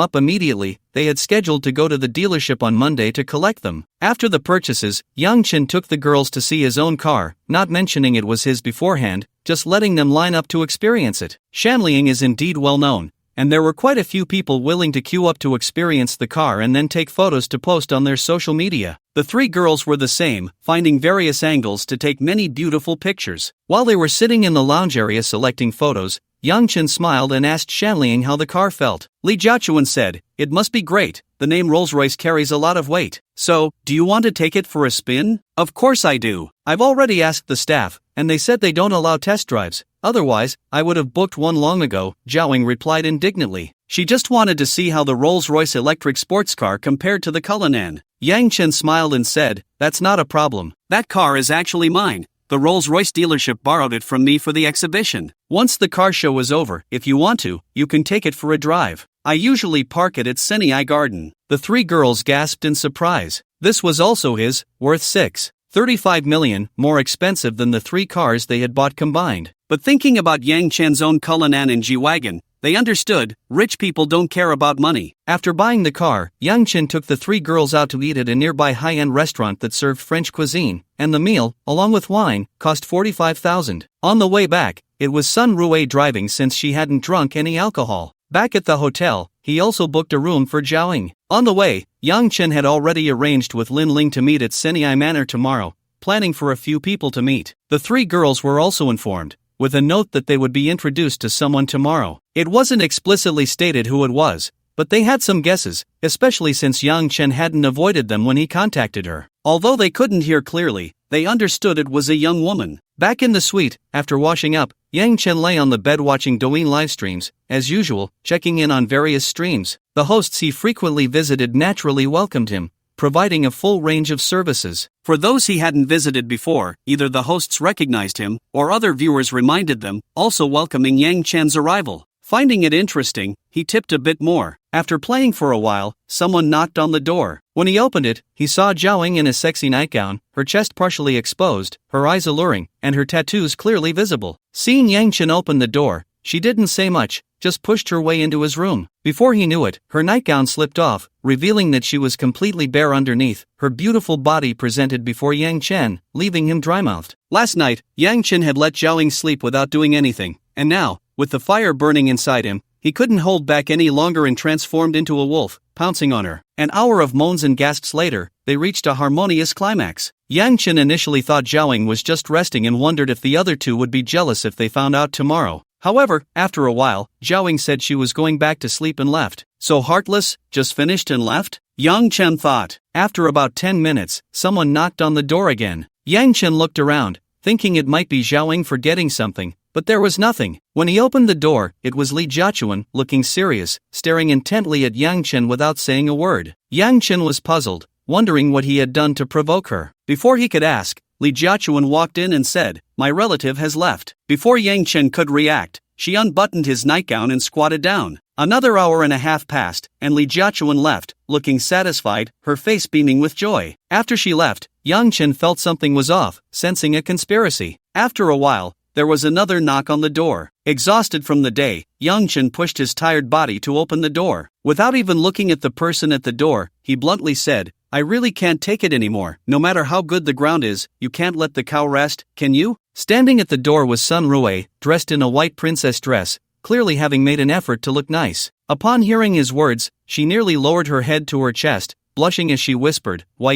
up immediately. They had scheduled to go to the dealership on Monday to collect them. After the purchases, Yang Chen took the girls to see his own car, not mentioning it was his beforehand, just letting them line up to experience it. Shanliang is indeed well known, and there were quite a few people willing to queue up to experience the car and then take photos to post on their social media. The three girls were the same, finding various angles to take many beautiful pictures. While they were sitting in the lounge area selecting photos, Yang Chen smiled and asked Shanliang how the car felt. Lee Jia-chen said, "It must be great. The name Rolls-Royce carries a lot of weight. So, do you want to take it for a spin?" "Of course I do. I've already asked the staff, and they said they don't allow test drives. Otherwise, I would have booked one long ago," Zhaoying replied indignantly. She just wanted to see how the Rolls-Royce electric sports car compared to the Cullinan. Yang Chen smiled and said, "That's not a problem. That car is actually mine. The Rolls-Royce dealership borrowed it from me for the exhibition. Once the car show is over, if you want to, you can take it for a drive. I usually park it at Sinai Garden." The three girls gasped in surprise. This was also his, worth $6.35 million, more expensive than the three cars they had bought combined. But thinking about Yang Chen's own Cullinan and G-Wagon, they understood, rich people don't care about money. After buying the car, Yang Chen took the three girls out to eat at a nearby high-end restaurant that served French cuisine, and the meal, along with wine, cost $45,000. On the way back, it was Sun Rui driving since she hadn't drunk any alcohol. Back at the hotel, he also booked a room for Zhaoying. On the way, Yang Chen had already arranged with Lin Ling to meet at Sinai Manor tomorrow, planning for a few people to meet. The three girls were also informed, with a note that they would be introduced to someone tomorrow. It wasn't explicitly stated who it was, but they had some guesses, especially since Yang Chen hadn't avoided them when he contacted her. Although they couldn't hear clearly, they understood it was a young woman. Back in the suite, after washing up, Yang Chen lay on the bed watching Douyin live streams, as usual, checking in on various streams. The hosts he frequently visited naturally welcomed him, providing a full range of services. For those he hadn't visited before, either the hosts recognized him, or other viewers reminded them, also welcoming Yang Chen's arrival. Finding it interesting, he tipped a bit more. After playing for a while, someone knocked on the door. When he opened it, he saw Zhaoying in a sexy nightgown, her chest partially exposed, her eyes alluring, and her tattoos clearly visible. Seeing Yang Chen open the door, She didn't say much, just pushed her way into his room. Before he knew it, her nightgown slipped off, revealing that she was completely bare underneath. Her beautiful body presented before Yang Chen, leaving him dry-mouthed. Last night, Yang Chen had let Zhaoying sleep without doing anything, and now, with the fire burning inside him, he couldn't hold back any longer and transformed into a wolf, pouncing on her. An hour of moans and gasps later, they reached a harmonious climax. Yang Chen initially thought Zhaoying was just resting and wondered if the other two would be jealous if they found out tomorrow. However, after a while, Zhaoying said she was going back to sleep and left. So heartless, just finished and left? Yang Chen thought. After about 10 minutes, someone knocked on the door again. Yang Chen looked around, thinking it might be Zhaoying forgetting something, but there was nothing. When he opened the door, it was Li Jiachuan, looking serious, staring intently at Yang Chen without saying a word. Yang Chen was puzzled, wondering what he had done to provoke her. Before he could ask, Li Jiachuan walked in and said, "My relative has left." Before Yang Chen could react, she unbuttoned his nightgown and squatted down. Another hour and a half passed, and Li Jiachuan left, looking satisfied, her face beaming with joy. After she left, Yang Chen felt something was off, sensing a conspiracy. After a while, there was another knock on the door. Exhausted from the day, Yang Chen pushed his tired body to open the door. Without even looking at the person at the door, he bluntly said, "I really can't take it anymore. No matter how good the ground is, you can't let the cow rest, can you?" Standing at the door was Sun Rui, dressed in a white princess dress, clearly having made an effort to look nice. Upon hearing his words, she nearly lowered her head to her chest, blushing as she whispered, "Why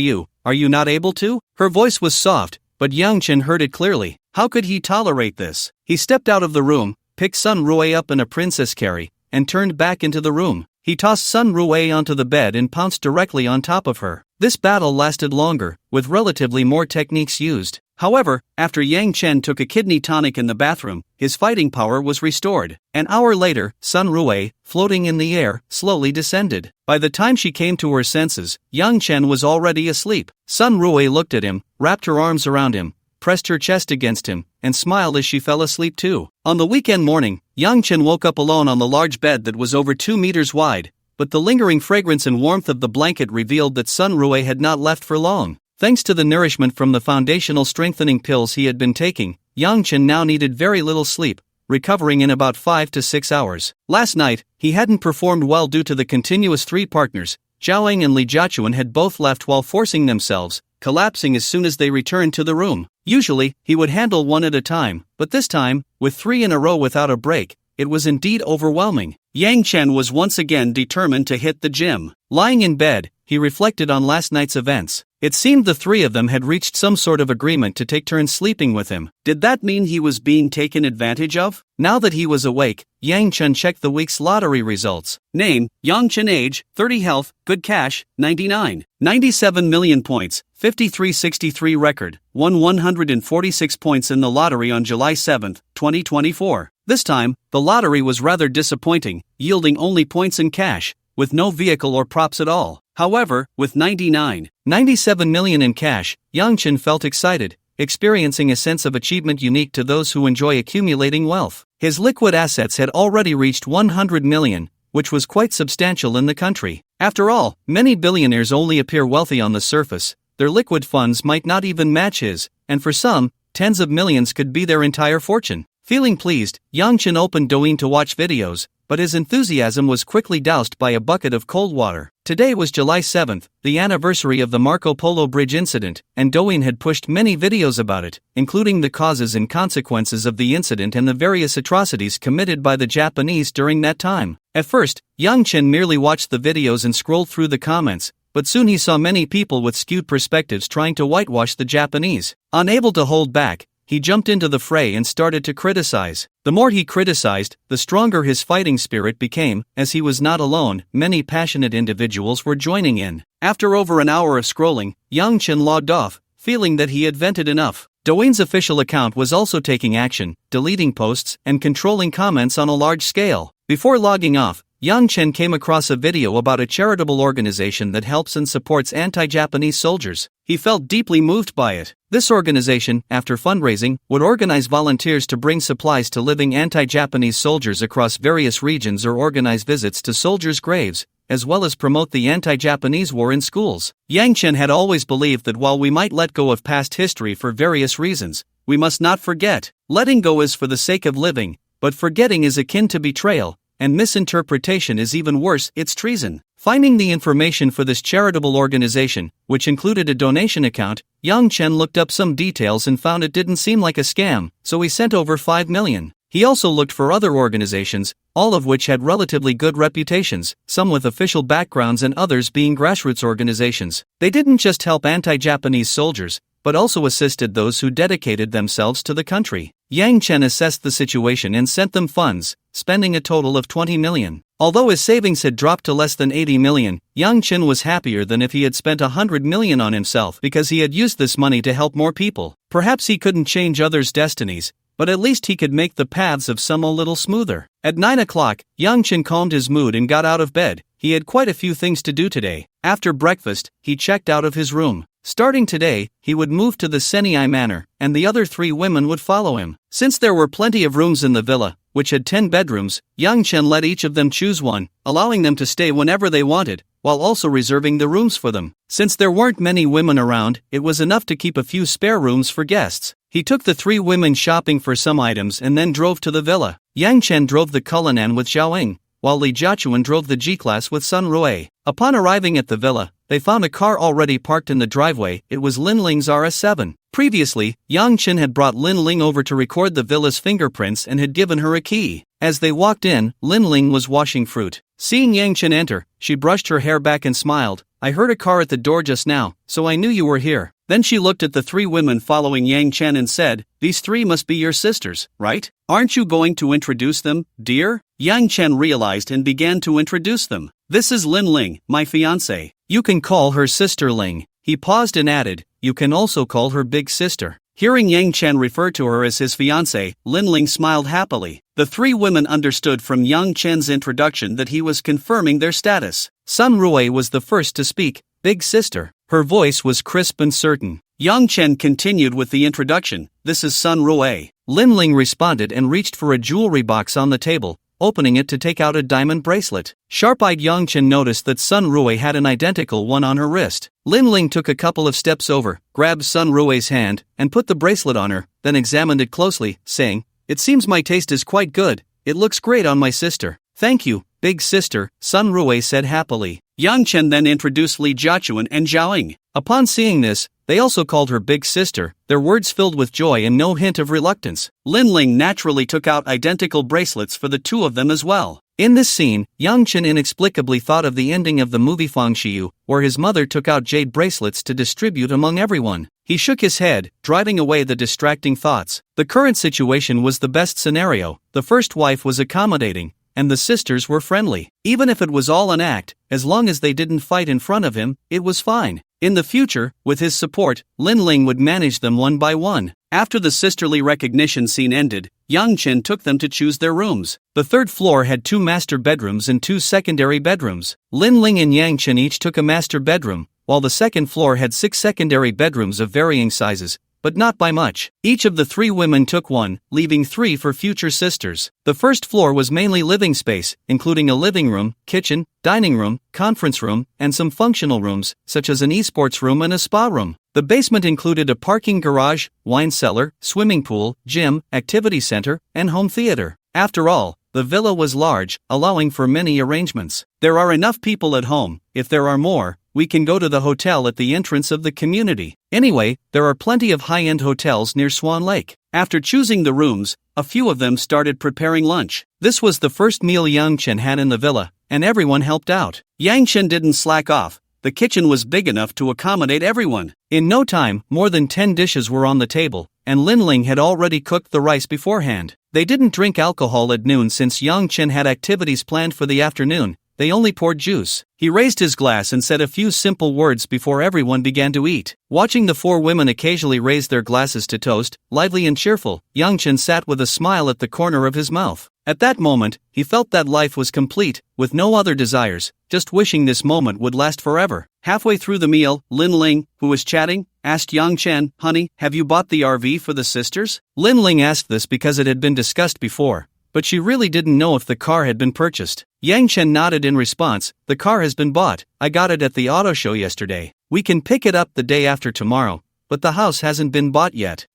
are you not able to?" Her voice was soft, but Yang Chen heard it clearly. How could he tolerate this? He stepped out of the room, picked Sun Rui up in a princess carry, and turned back into the room. He tossed Sun Rui onto the bed and pounced directly on top of her. This battle lasted longer, with relatively more techniques used. However, after Yang Chen took a kidney tonic in the bathroom, his fighting power was restored. An hour later, Sun Rui, floating in the air, slowly descended. By the time she came to her senses, Yang Chen was already asleep. Sun Rui looked at him, wrapped her arms around him, pressed her chest against him, and smiled as she fell asleep too. On the weekend morning, Yang Chen woke up alone on the large bed that was over 2 meters wide, but the lingering fragrance and warmth of the blanket revealed that Sun Rui had not left for long. Thanks to the nourishment from the foundational strengthening pills he had been taking, Yang Chen now needed very little sleep, recovering in about 5 to 6 hours. Last night, he hadn't performed well due to the continuous three partners. Zhaoying and Li Jiachuan had both left while forcing themselves, collapsing as soon as they returned to the room. Usually, he would handle one at a time, but this time, with 3 in a row without a break, it was indeed overwhelming. Yang Chen was once again determined to hit the gym. Lying in bed, he reflected on last night's events. It seemed the three of them had reached some sort of agreement to take turns sleeping with him. Did that mean he was being taken advantage of? Now that he was awake, Yang Chen checked the week's lottery results. Name, Yang Chen. Age, 30. Health, good. Cash, 99. 97 million points, 5363. Record, won 146 points in the lottery on July 7, 2024. This time, the lottery was rather disappointing, yielding only points in cash, with no vehicle or props at all. However, with 97 million in cash, Yang Chen felt excited, experiencing a sense of achievement unique to those who enjoy accumulating wealth. His liquid assets had already reached 100 million, which was quite substantial in the country. After all, many billionaires only appear wealthy on the surface. Their liquid funds might not even match his, and for some, tens of millions could be their entire fortune. Feeling pleased, Yang Chen opened Douyin to watch videos, but his enthusiasm was quickly doused by a bucket of cold water. Today was July 7th, the anniversary of the Marco Polo Bridge incident, and Douyin had pushed many videos about it, including the causes and consequences of the incident and the various atrocities committed by the Japanese during that time. At first, Yang Chen merely watched the videos and scrolled through the comments, but soon he saw many people with skewed perspectives trying to whitewash the Japanese. Unable to hold back, he jumped into the fray and started to criticize. The more he criticized, the stronger his fighting spirit became. As he was not alone, many passionate individuals were joining in. After over an hour of scrolling, Yang Chen logged off, feeling that he had vented enough. Douyin's official account was also taking action, deleting posts and controlling comments on a large scale. Before logging off, Yang Chen came across a video about a charitable organization that helps and supports anti-Japanese soldiers. He felt deeply moved by it. This organization, after fundraising, would organize volunteers to bring supplies to living anti-Japanese soldiers across various regions or organize visits to soldiers' graves, as well as promote the anti-Japanese war in schools. Yang Chen had always believed that while we might let go of past history for various reasons, we must not forget. Letting go is for the sake of living, but forgetting is akin to betrayal, and misinterpretation is even worse, it's treason. Finding the information for this charitable organization, which included a donation account, Yang Chen looked up some details and found it didn't seem like a scam, so he sent over 5 million. He also looked for other organizations, all of which had relatively good reputations, some with official backgrounds and others being grassroots organizations. They didn't just help anti-Japanese soldiers, but also assisted those who dedicated themselves to the country. Yang Chen assessed the situation and sent them funds, spending a total of 20 million. Although his savings had dropped to less than 80 million, Yang Chen was happier than if he had spent 100 million on himself because he had used this money to help more people. Perhaps he couldn't change others' destinies, but at least he could make the paths of some a little smoother. At 9 o'clock, Yang Chen calmed his mood and got out of bed. He had quite a few things to do today. After breakfast, he checked out of his room. Starting today, he would move to the Senai Manor, and the other 3 women would follow him. Since there were plenty of rooms in the villa, which had 10 bedrooms, Yang Chen let each of them choose one, allowing them to stay whenever they wanted, while also reserving the rooms for them. Since there weren't many women around, it was enough to keep a few spare rooms for guests. He took the 3 women shopping for some items and then drove to the villa. Yang Chen drove the Cullinan with Xiaoying, while Li Jiachuan drove the G-Class with Sun Rui. Upon arriving at the villa, they found a car already parked in the driveway. It was Lin Ling's RS7. Previously, Yang Chen had brought Lin Ling over to record the villa's fingerprints and had given her a key. As they walked in, Lin Ling was washing fruit. Seeing Yang Chen enter, she brushed her hair back and smiled. "I heard a car at the door just now, so I knew you were here." Then she looked at the 3 women following Yang Chen and said, "These 3 must be your sisters, right? Aren't you going to introduce them, dear?" Yang Chen realized and began to introduce them. "This is Lin Ling, my fiancée. You can call her Sister Ling." He paused and added, "You can also call her Big Sister." Hearing Yang Chen refer to her as his fiancée, Lin Ling smiled happily. The 3 women understood from Yang Chen's introduction that he was confirming their status. Sun Rui was the first to speak. "Big Sister." Her voice was crisp and certain. Yang Chen continued with the introduction, "This is Sun Rui." Lin Ling responded and reached for a jewelry box on the table, opening it to take out a diamond bracelet. Sharp-eyed Yang Chen noticed that Sun Rui had an identical one on her wrist. Lin Ling took a couple of steps over, grabbed Sun Rui's hand, and put the bracelet on her, then examined it closely, saying, "It seems my taste is quite good. It looks great on my sister." "Thank you, Big Sister," Sun Rui said happily. Yang Chen then introduced Li Jiachuan and Xiaoying. Upon seeing this, they also called her Big Sister, their words filled with joy and no hint of reluctance. Lin Ling naturally took out identical bracelets for the 2 of them as well. In this scene, Yang Chen inexplicably thought of the ending of the movie Fang Xiyu, where his mother took out jade bracelets to distribute among everyone. He shook his head, driving away the distracting thoughts. The current situation was the best scenario. The first wife was accommodating, and the sisters were friendly. Even if it was all an act, as long as they didn't fight in front of him, it was fine. In the future, with his support, Lin Ling would manage them one by one. After the sisterly recognition scene ended, Yang Chen took them to choose their rooms. The 3rd floor had 2 master bedrooms and 2 secondary bedrooms. Lin Ling and Yang Chen each took a master bedroom, while the 2nd floor had 6 secondary bedrooms of varying sizes, but not by much. Each of the 3 women took one, leaving 3 for future sisters. The 1st floor was mainly living space, including a living room, kitchen, dining room, conference room, and some functional rooms, such as an esports room and a spa room. The basement included a parking garage, wine cellar, swimming pool, gym, activity center, and home theater. After all, the villa was large, allowing for many arrangements. There are enough people at home. If there are more, we can go to the hotel at the entrance of the community. Anyway, there are plenty of high-end hotels near Swan Lake. After choosing the rooms, a few of them started preparing lunch. This was the first meal Yang Chen had in the villa, and everyone helped out. Yang Chen didn't slack off. The kitchen was big enough to accommodate everyone. In no time, more than 10 dishes were on the table, and Lin Ling had already cooked the rice beforehand. They didn't drink alcohol at noon since Yang Chen had activities planned for the afternoon. They only poured juice. He raised his glass and said a few simple words before everyone began to eat. Watching the 4 women occasionally raise their glasses to toast, lively and cheerful, Yang Chen sat with a smile at the corner of his mouth. At that moment, he felt that life was complete, with no other desires, just wishing this moment would last forever. Halfway through the meal, Lin Ling, who was chatting, asked Yang Chen, "Honey, have you bought the RV for the sisters?" Lin Ling asked this because it had been discussed before, but she really didn't know if the car had been purchased. Yang Chen nodded in response, "The car has been bought. I got it at the auto show yesterday. We can pick it up the day after tomorrow, but the house hasn't been bought yet.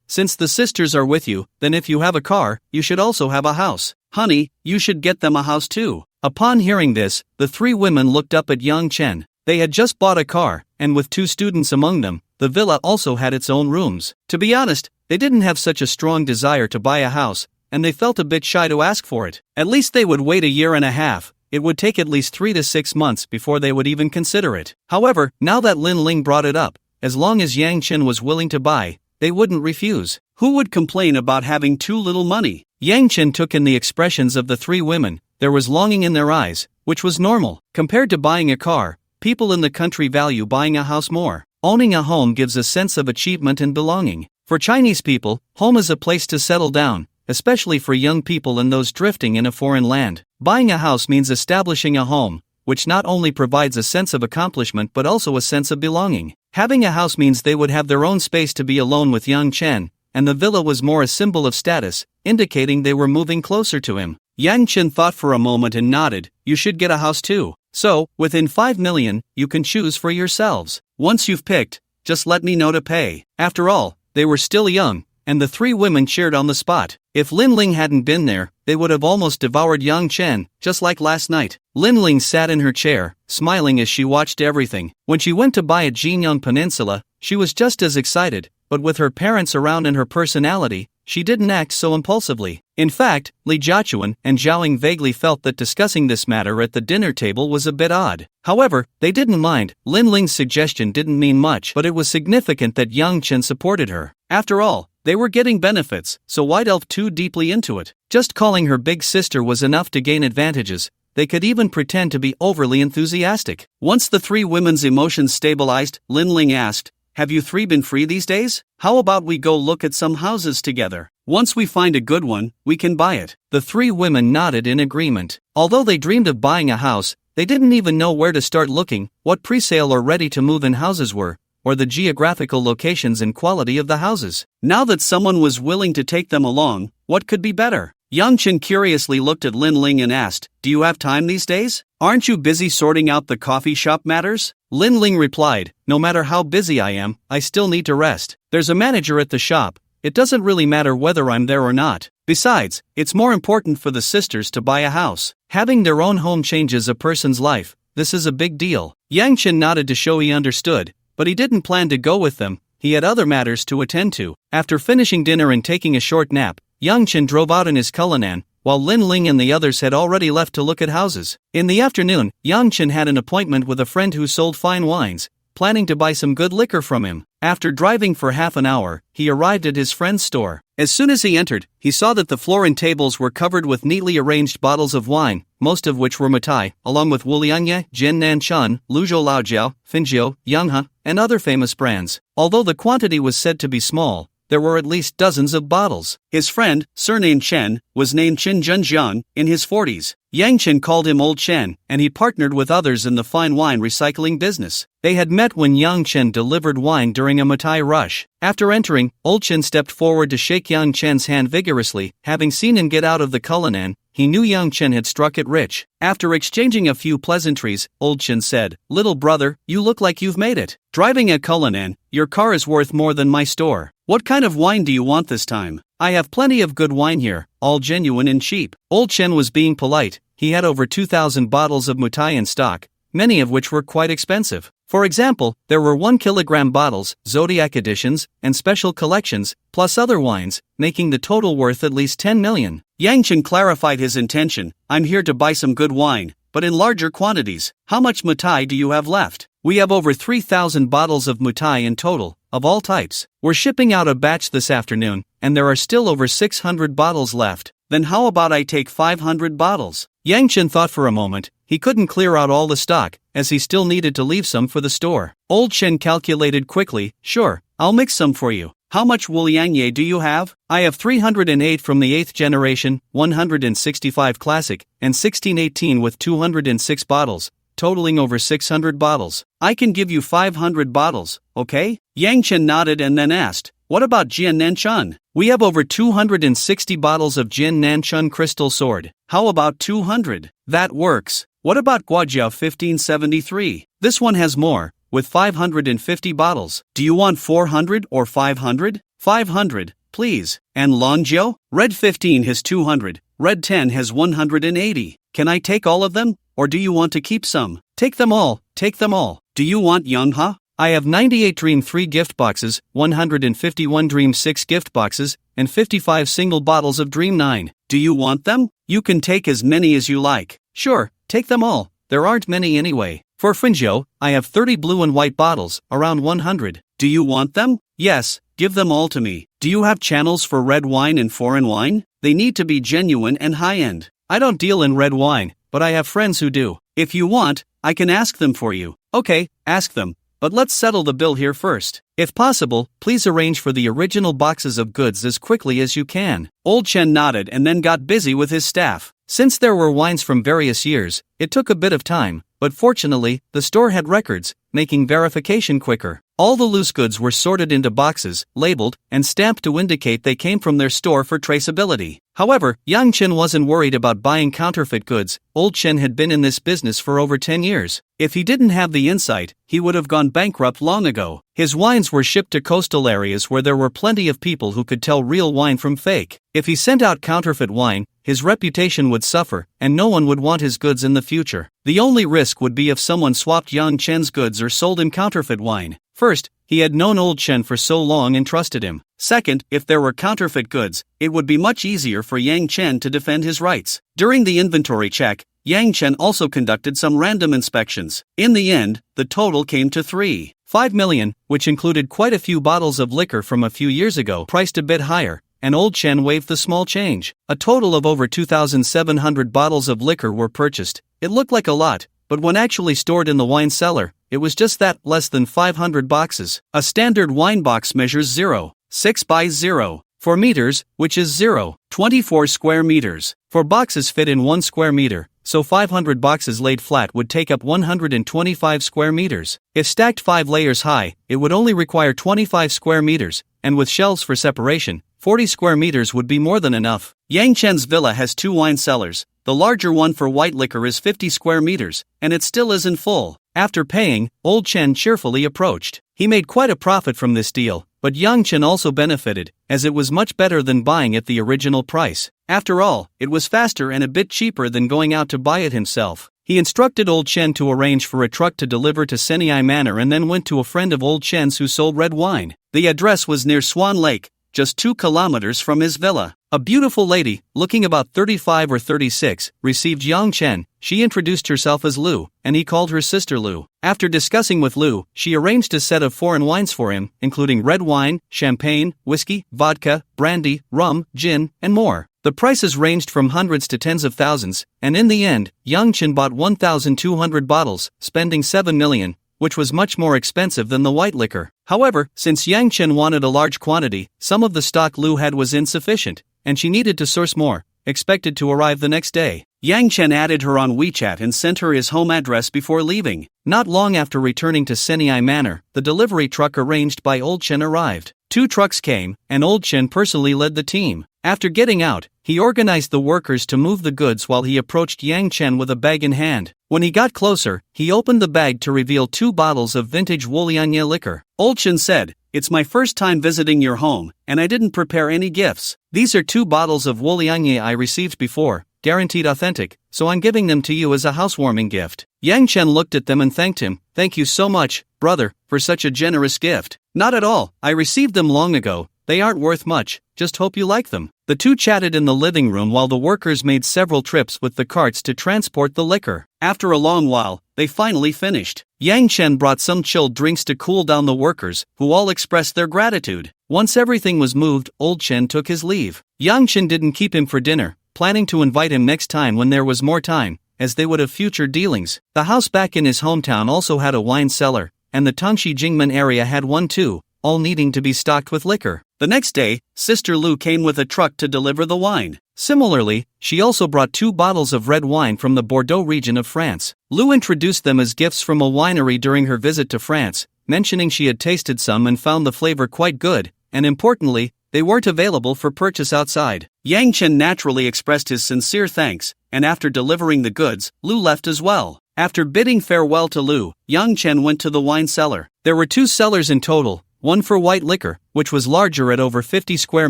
Since the sisters are with you, then if you have a car, you should also have a house. Honey, you should get them a house too. Upon hearing this, the three women looked up at Yang Chen. They had just bought a car, and with 2 students among them, the villa also had its own rooms. To be honest, they didn't have such a strong desire to buy a house, and they felt a bit shy to ask for it. At least they would wait a year and a half. It would take at least 3 to 6 months before they would even consider it. However, now that Lin Ling brought it up, as long as Yang Chen was willing to buy, they wouldn't refuse. Who would complain about having too little money? Yang Chen took in the expressions of the 3 women. There was longing in their eyes, which was normal. Compared to buying a car, people in the country value buying a house more. Owning a home gives a sense of achievement and belonging. For Chinese people, home is a place to settle down, especially for young people and those drifting in a foreign land. Buying a house means establishing a home, which not only provides a sense of accomplishment but also a sense of belonging. Having a house means they would have their own space to be alone with Yang Chen, and the villa was more a symbol of status, indicating they were moving closer to him. Yang Chen thought for a moment and nodded. You should get a house too. So, within 5 million, you can choose for yourselves. Once you've picked, just let me know to pay. After all, they were still young, and the 3 women cheered on the spot. If Lin Ling hadn't been there, they would have almost devoured Yang Chen, just like last night. Lin Ling sat in her chair, smiling as she watched everything. When she went to buy at Jinyang Peninsula, she was just as excited, but with her parents around and her personality, she didn't act so impulsively. In fact, Li Jiachuan and Zhaoying vaguely felt that discussing this matter at the dinner table was a bit odd. However, they didn't mind. Lin Ling's suggestion didn't mean much, but it was significant that Yang Chen supported her. After all, they were getting benefits, so why delve too deeply into it? Just calling her big sister was enough to gain advantages. They could even pretend to be overly enthusiastic. Once the 3 women's emotions stabilized, Lin Ling asked, "Have you 3 been free these days? How about we go look at some houses together? Once we find a good one, we can buy it." The 3 women nodded in agreement. Although they dreamed of buying a house, they didn't even know where to start looking, what pre-sale or ready-to-move-in houses were, or the geographical locations and quality of the houses. Now that someone was willing to take them along, what could be better? Yang Chen curiously looked at Lin Ling and asked, "Do you have time these days? Aren't you busy sorting out the coffee shop matters?" Lin Ling replied, "No matter how busy I am, I still need to rest. There's a manager at the shop. It doesn't really matter whether I'm there or not. Besides, it's more important for the sisters to buy a house. Having their own home changes a person's life. This is a big deal." Yang Chen nodded to show he understood, but he didn't plan to go with them. He had other matters to attend to. After finishing dinner and taking a short nap, Yang Chen drove out in his Cullinan, while Lin Ling and the others had already left to look at houses. In the afternoon, Yang Chen had an appointment with a friend who sold fine wines, planning to buy some good liquor from him. After driving for half an hour, he arrived at his friend's store. As soon as he entered, he saw that the floor and tables were covered with neatly arranged bottles of wine, most of which were Matai, along with Wulianye, Jin Nanchun, Luzhou Laojiao, Finjiu, Yanghe, and other famous brands. Although the quantity was said to be small, there were at least dozens of bottles. His friend, surnamed Chen, was named Qin Zhenjiang, in his 40s. Yang Chen called him Old Chen, and he partnered with others in the fine wine recycling business. They had met when Yang Chen delivered wine during a Matai rush. After entering, Old Chen stepped forward to shake Yang Chen's hand vigorously. Having seen him get out of the Cullinan, he knew Yang Chen had struck it rich. After exchanging a few pleasantries, Old Chen said, "Little brother, you look like you've made it. Driving a Cullinan, your car is worth more than my store. What kind of wine do you want this time? I have plenty of good wine here, all genuine and cheap." Old Chen was being polite. He had over 2,000 bottles of Mutai in stock, many of which were quite expensive. For example, there were 1 kilogram bottles, Zodiac editions, and special collections, plus other wines, making the total worth at least 10 million. Yang Chen clarified his intention. "I'm here to buy some good wine, but in larger quantities. How much Mutai do you have left? We have over 3,000 bottles of Mutai in total, of all types. We're shipping out a batch this afternoon, and there are still over 600 bottles left. Then how about I take 500 bottles? Yang Chen thought for a moment. He couldn't clear out all the stock, as he still needed to leave some for the store. Old Chen calculated quickly. "Sure, I'll mix some for you. How much Wulianye do you have?" "I have 308 from the 8th generation, 165 classic, and 1618 with 206 bottles, totaling over 600 bottles. I can give you 500 bottles, okay?" Yang Chen nodded and then asked, "What about Jian Nanchun? We have over 260 bottles of Jian Nanchun crystal sword. How about 200? That works. What about Guojiao 1573? This one has more, with 550 bottles. Do you want 400 or 500? 500, please. And Longjio? Red 15 has 200, Red 10 has 180. Can I take all of them? Or do you want to keep some? Take them all, take them all. Do you want Youngha? I have 98 Dream 3 gift boxes, 151 Dream 6 gift boxes, and 55 single bottles of Dream 9. Do you want them? You can take as many as you like. Sure, take them all. There aren't many anyway. For Fringio, I have 30 blue and white bottles, around 100. Do you want them? Yes, give them all to me. Do you have channels for red wine and foreign wine? They need to be genuine and high-end. I don't deal in red wine, but I have friends who do. If you want, I can ask them for you. Okay, ask them. But let's settle the bill here first. If possible, please arrange for the original boxes of goods as quickly as you can. Old Chen nodded and then got busy with his staff. Since there were wines from various years, it took a bit of time, but fortunately, the store had records, making verification quicker. All the loose goods were sorted into boxes, labeled, and stamped to indicate they came from their store for traceability. However, Yang Chen wasn't worried about buying counterfeit goods. Old Chen had been in this business for over 10 years. If he didn't have the insight, he would have gone bankrupt long ago. His wines were shipped to coastal areas where there were plenty of people who could tell real wine from fake. If he sent out counterfeit wine, his reputation would suffer, and no one would want his goods in the future. The only risk would be if someone swapped Yang Chen's goods or sold him counterfeit wine. First, he had known Old Chen for so long and trusted him. Second, if there were counterfeit goods, it would be much easier for Yang Chen to defend his rights. During the inventory check, Yang Chen also conducted some random inspections. In the end, the total came to 3.5 million, which included quite a few bottles of liquor from a few years ago, priced a bit higher, and Old Chen waived the small change. A total of over 2,700 bottles of liquor were purchased. It looked like a lot, but when actually stored in the wine cellar, it was just that, less than 500 boxes. A standard wine box measures 0.6 by 0.4 meters, which is 0.24 square meters. 4 boxes fit in 1 square meter, so 500 boxes laid flat would take up 125 square meters. If stacked 5 layers high, it would only require 25 square meters, and with shelves for separation, 40 square meters would be more than enough. Yang Chen's villa has 2 wine cellars. The larger one for white liquor is 50 square meters, and it still isn't full. After paying, Old Chen cheerfully approached. He made quite a profit from this deal, but Yang Chen also benefited, as it was much better than buying at the original price. After all, it was faster and a bit cheaper than going out to buy it himself. He instructed Old Chen to arrange for a truck to deliver to Senai Manor and then went to a friend of Old Chen's who sold red wine. The address was near Swan Lake, just 2 kilometers from his villa. A beautiful lady, looking about 35 or 36, received Yang Chen. She introduced herself as Lu, and he called her sister Lu. After discussing with Lu, she arranged a set of foreign wines for him, including red wine, champagne, whiskey, vodka, brandy, rum, gin, and more. The prices ranged from hundreds to tens of thousands, and in the end, Yang Chen bought 1,200 bottles, spending 7 million, which was much more expensive than the white liquor. However, since Yang Chen wanted a large quantity, some of the stock Lu had was insufficient, and she needed to source more, expected to arrive the next day. Yang Chen added her on WeChat and sent her his home address before leaving. Not long after returning to Senai Manor, the delivery truck arranged by Old Chen arrived. 2 trucks came, and Old Chen personally led the team. After getting out, he organized the workers to move the goods while he approached Yang Chen with a bag in hand. When he got closer, he opened the bag to reveal 2 bottles of vintage Wolianye liquor. Old Chen said, "It's my first time visiting your home, and I didn't prepare any gifts. These are 2 bottles of Wolianye I received before, guaranteed authentic, so I'm giving them to you as a housewarming gift." Yang Chen looked at them and thanked him. "Thank you so much, brother, for such a generous gift." "Not at all, I received them long ago. They aren't worth much, just hope you like them." The 2 chatted in the living room while the workers made several trips with the carts to transport the liquor. After a long while, they finally finished. Yang Chen brought some chilled drinks to cool down the workers, who all expressed their gratitude. Once everything was moved, Old Chen took his leave. Yang Chen didn't keep him for dinner, planning to invite him next time when there was more time, as they would have future dealings. The house back in his hometown also had a wine cellar, and the Tangxi Jingmen area had one too, all needing to be stocked with liquor. The next day, Sister Lu came with a truck to deliver the wine. Similarly, she also brought 2 bottles of red wine from the Bordeaux region of France. Lu introduced them as gifts from a winery during her visit to France, mentioning she had tasted some and found the flavor quite good, and importantly, they weren't available for purchase outside. Yang Chen naturally expressed his sincere thanks, and after delivering the goods, Lu left as well. After bidding farewell to Lu, Yang Chen went to the wine cellar. There were 2 cellars in total, one for white liquor, which was larger at over 50 square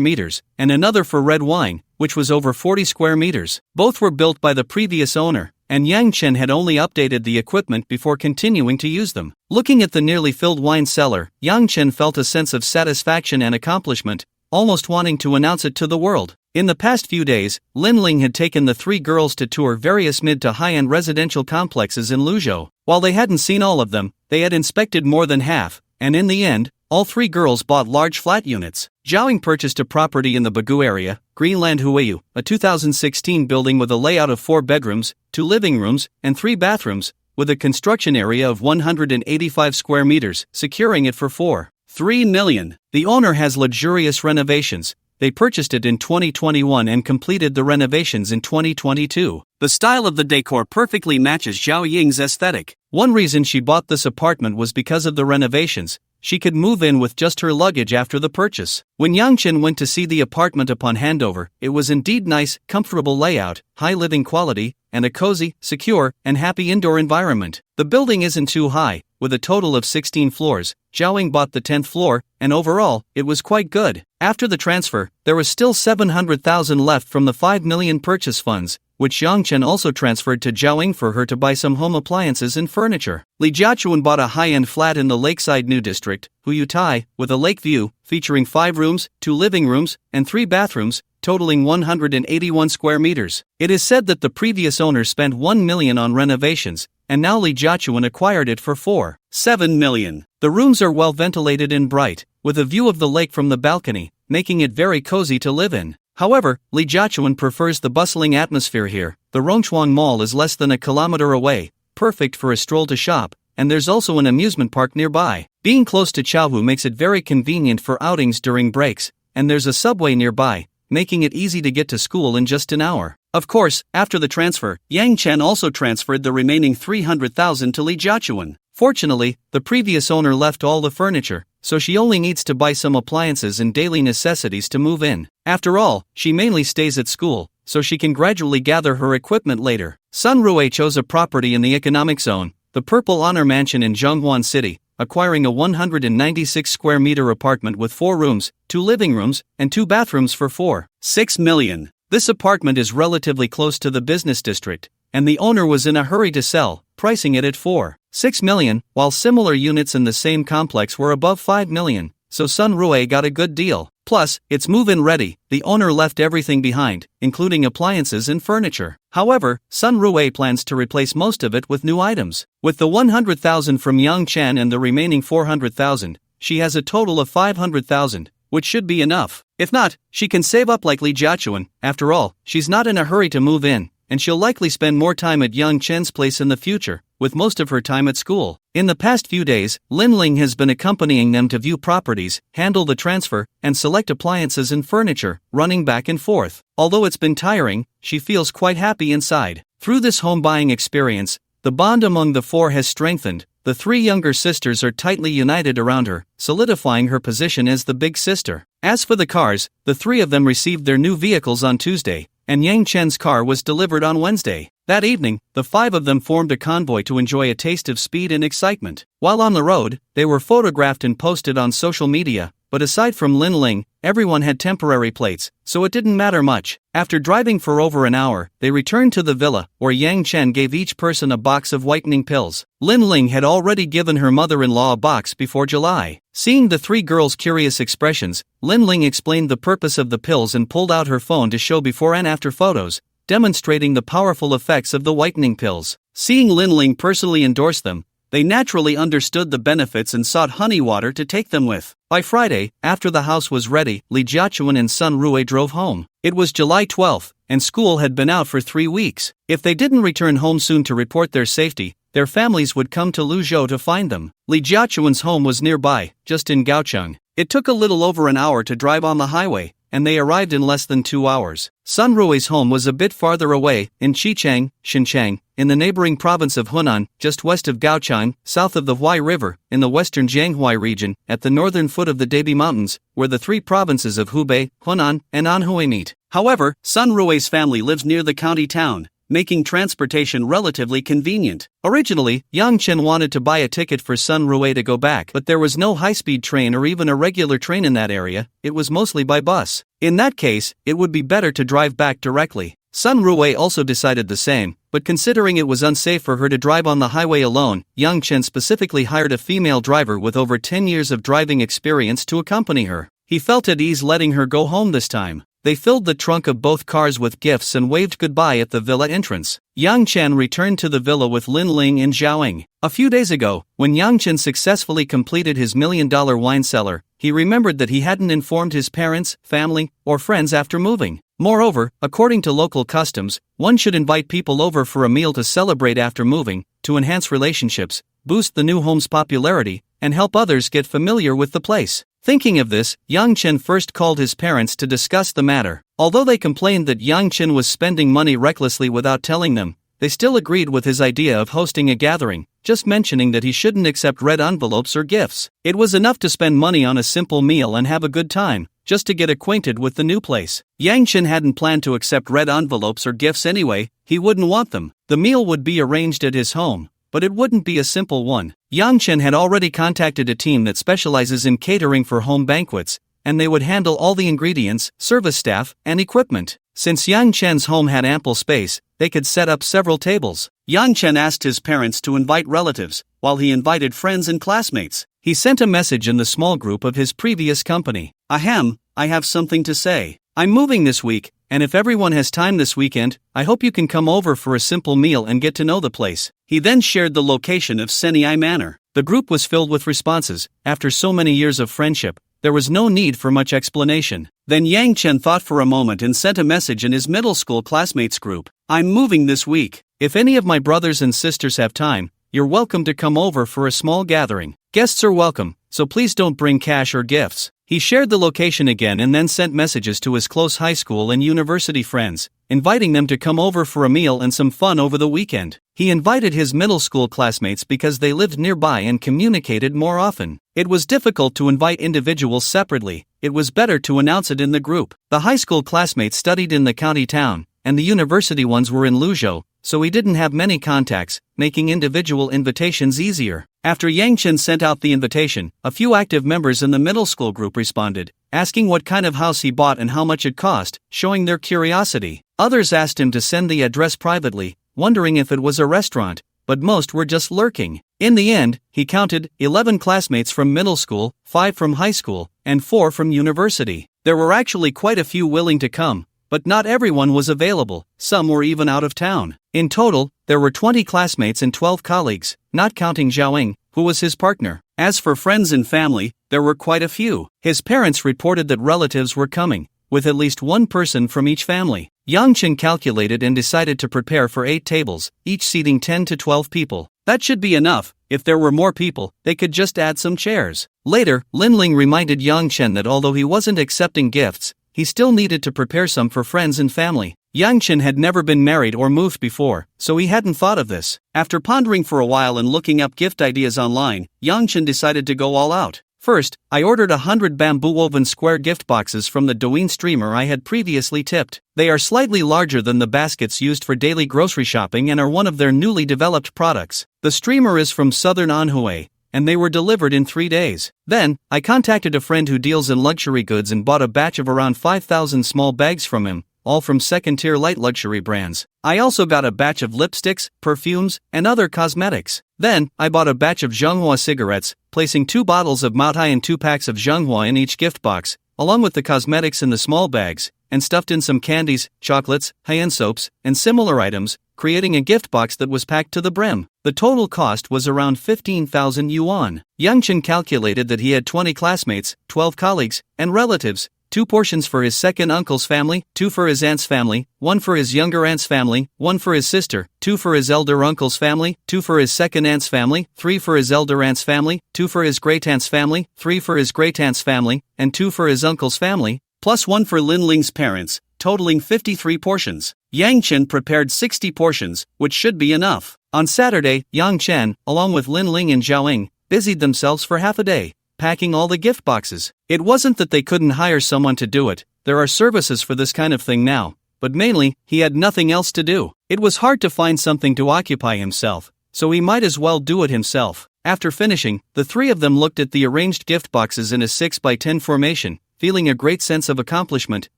meters, and another for red wine, which was over 40 square meters. Both were built by the previous owner, and Yang Chen had only updated the equipment before continuing to use them. Looking at the nearly filled wine cellar, Yang Chen felt a sense of satisfaction and accomplishment, almost wanting to announce it to the world. In the past few days, Lin Ling had taken the 3 girls to tour various mid to high-end residential complexes in Luzhou. While they hadn't seen all of them, they had inspected more than half, and in the end, all 3 girls bought large flat units. Zhaoying purchased a property in the Bagu area, Greenland Huayu, a 2016 building with a layout of 4 bedrooms, 2 living rooms, and 3 bathrooms, with a construction area of 185 square meters, securing it for 4.3 million. The owner has luxurious renovations. They purchased it in 2021 and completed the renovations in 2022. The style of the decor perfectly matches Zhao Ying's aesthetic. One reason she bought this apartment was because of the renovations. She could move in with just her luggage after the purchase. When Yang Chen went to see the apartment upon handover, it was indeed nice, comfortable layout, high living quality, and a cozy, secure, and happy indoor environment. The building isn't too high, with a total of 16 floors. Zhaoying bought the 10th floor, and overall, it was quite good. After the transfer, there was still 700,000 left from the 5 million purchase funds, which Yang Chen also transferred to Zhaoying for her to buy some home appliances and furniture. Li Jiachuan bought a high-end flat in the Lakeside New District, Huiyutai, with a lake view, featuring 5 rooms, 2 living rooms, and 3 bathrooms, totaling 181 square meters. It is said that the previous owner spent 1 million on renovations, and now Li Jiachuan acquired it for 4.7 million. The rooms are well ventilated and bright, with a view of the lake from the balcony, making it very cozy to live in. However, Li Jiachuan prefers the bustling atmosphere here. The Rongchuang Mall is less than a kilometer away, perfect for a stroll to shop, and there's also an amusement park nearby. Being close to Chaohu makes it very convenient for outings during breaks, and there's a subway nearby, making it easy to get to school in just an hour. Of course, after the transfer, Yang Chen also transferred the remaining 300,000 to Li Jiachuan. Fortunately, the previous owner left all the furniture, so she only needs to buy some appliances and daily necessities to move in. After all, she mainly stays at school, so she can gradually gather her equipment later. Sun Rui chose a property in the economic zone, the Purple Honor Mansion in Zhonghuan City, acquiring a 196 square meter apartment with 4 rooms, 2 living rooms, and 2 bathrooms for 4.6 million. This apartment is relatively close to the business district, and the owner was in a hurry to sell, pricing it at 4.6 million, while similar units in the same complex were above 5 million, so Sun Rui got a good deal. Plus, it's move-in ready. The owner left everything behind, including appliances and furniture. However, Sun Rui plans to replace most of it with new items. With the 100,000 from Yang Chen and the remaining 400,000, she has a total of 500,000, which should be enough. If not, she can save up like Li Jiachuan. After all, she's not in a hurry to move in, and she'll likely spend more time at Yang Chen's place in the future, with most of her time at school. In the past few days, Lin Ling has been accompanying them to view properties, handle the transfer, and select appliances and furniture, running back and forth. Although it's been tiring, she feels quite happy inside. Through this home buying experience, the bond among the 4 has strengthened. The 3 younger sisters are tightly united around her, solidifying her position as the big sister. As for the cars, the 3 of them received their new vehicles on Tuesday, and Yang Chen's car was delivered on Wednesday. That evening, the 5 of them formed a convoy to enjoy a taste of speed and excitement. While on the road, they were photographed and posted on social media, but aside from Lin Ling, everyone had temporary plates, so it didn't matter much. After driving for over an hour, they returned to the villa, where Yang Chen gave each person a box of whitening pills. Lin Ling had already given her mother-in-law a box before July. Seeing the 3 girls' curious expressions, Lin Ling explained the purpose of the pills and pulled out her phone to show before and after photos, demonstrating the powerful effects of the whitening pills. Seeing Lin Ling personally endorse them, they naturally understood the benefits and sought honey water to take them with. By Friday, after the house was ready, Li Jiachuan and Sun Rui drove home. It was July 12th, and school had been out for 3 weeks. If they didn't return home soon to report their safety, their families would come to Luzhou to find them. Li Jiachuan's home was nearby, just in Gaocheng. It took a little over an hour to drive on the highway, and they arrived in less than 2 hours. Sun Rui's home was a bit farther away, in Xichang, Xinjiang, in the neighboring province of Hunan, just west of Gaocheng, south of the Huai River, in the western Jianghuai region, at the northern foot of the Debi Mountains, where the 3 provinces of Hubei, Hunan, and Anhui meet. However, Sun Rui's family lives near the county town, making transportation relatively convenient. Originally, Yang Chen wanted to buy a ticket for Sun Rue to go back, but there was no high-speed train or even a regular train in that area. It was mostly by bus. In that case, it would be better to drive back directly. Sun Rue also decided the same, but considering it was unsafe for her to drive on the highway alone, Yang Chen specifically hired a female driver with over 10 years of driving experience to accompany her. He felt at ease letting her go home this time. They filled the trunk of both cars with gifts and waved goodbye at the villa entrance. Yang Chen returned to the villa with Lin Ling and Zhaoying. A few days ago, when Yang Chen successfully completed his $1 million wine cellar, he remembered that he hadn't informed his parents, family, or friends after moving. Moreover, according to local customs, one should invite people over for a meal to celebrate after moving, to enhance relationships, boost the new home's popularity, and help others get familiar with the place. Thinking of this, Yang Chen first called his parents to discuss the matter. Although they complained that Yang Chen was spending money recklessly without telling them, they still agreed with his idea of hosting a gathering, just mentioning that he shouldn't accept red envelopes or gifts. It was enough to spend money on a simple meal and have a good time, just to get acquainted with the new place. Yang Chen hadn't planned to accept red envelopes or gifts anyway, he wouldn't want them. The meal would be arranged at his home, but it wouldn't be a simple one. Yang Chen had already contacted a team that specializes in catering for home banquets, and they would handle all the ingredients, service staff, and equipment. Since Yang Chen's home had ample space, they could set up several tables. Yang Chen asked his parents to invite relatives, while he invited friends and classmates. He sent a message in the small group of his previous company. Ahem, I have something to say. I'm moving this week, and if everyone has time this weekend, I hope you can come over for a simple meal and get to know the place. He then shared the location of Senai Manor. The group was filled with responses. After so many years of friendship, there was no need for much explanation. Then Yang Chen thought for a moment and sent a message in his middle school classmates group. I'm moving this week. If any of my brothers and sisters have time, you're welcome to come over for a small gathering. Guests are welcome, so please don't bring cash or gifts. He shared the location again and then sent messages to his close high school and university friends, inviting them to come over for a meal and some fun over the weekend. He invited his middle school classmates because they lived nearby and communicated more often. It was difficult to invite individuals separately. It was better to announce it in the group. The high school classmates studied in the county town, and the university ones were in Luzhou, so he didn't have many contacts, making individual invitations easier. After Yang Chen sent out the invitation, a few active members in the middle school group responded, asking what kind of house he bought and how much it cost, showing their curiosity. Others asked him to send the address privately, wondering if it was a restaurant, but most were just lurking. In the end, he counted 11 classmates from middle school, 5 from high school, and 4 from university. There were actually quite a few willing to come, but not everyone was available, some were even out of town. In total, there were 20 classmates and 12 colleagues, not counting Zhaoying, who was his partner. As for friends and family, there were quite a few. His parents reported that relatives were coming, with at least one person from each family. Yang Chen calculated and decided to prepare for 8 tables, each seating 10 to 12 people. That should be enough. If there were more people, they could just add some chairs. Later, Lin Ling reminded Yang Chen that although he wasn't accepting gifts, he still needed to prepare some for friends and family. Yang Chen had never been married or moved before, so he hadn't thought of this. After pondering for a while and looking up gift ideas online, Yang Chen decided to go all out. First, I ordered 100 bamboo-woven square gift boxes from the Douyin streamer I had previously tipped. They are slightly larger than the baskets used for daily grocery shopping and are one of their newly developed products. The streamer is from southern Anhui, and they were delivered in 3 days. Then, I contacted a friend who deals in luxury goods and bought a batch of around 5,000 small bags from him, all from second-tier light luxury brands. I also got a batch of lipsticks, perfumes, and other cosmetics. Then, I bought a batch of Zhenghua cigarettes, placing 2 bottles of Maotai and 2 packs of Zhenghua in each gift box, along with the cosmetics in the small bags, and stuffed in some candies, chocolates, hand soaps, and similar items, creating a gift box that was packed to the brim. The total cost was around 15,000 yuan. Yang Chen calculated that he had 20 classmates, 12 colleagues, and relatives, 2 portions for his second uncle's family, 2 for his aunt's family, 1 for his younger aunt's family, 1 for his sister, 2 for his elder uncle's family, 2 for his second aunt's family, 3 for his elder aunt's family, 2 for his great aunt's family, 3 for his great aunt's family, and 2 for his uncle's family, plus 1 for Lin Ling's parents, totaling 53 portions. Yang Chen prepared 60 portions, which should be enough. On Saturday, Yang Chen, along with Lin Ling and Zhaoying, busied themselves for half a day, packing all the gift boxes. It wasn't that they couldn't hire someone to do it, there are services for this kind of thing now, but mainly, he had nothing else to do. It was hard to find something to occupy himself, so he might as well do it himself. After finishing, the three of them looked at the arranged gift boxes in a 6x10 formation, feeling a great sense of accomplishment,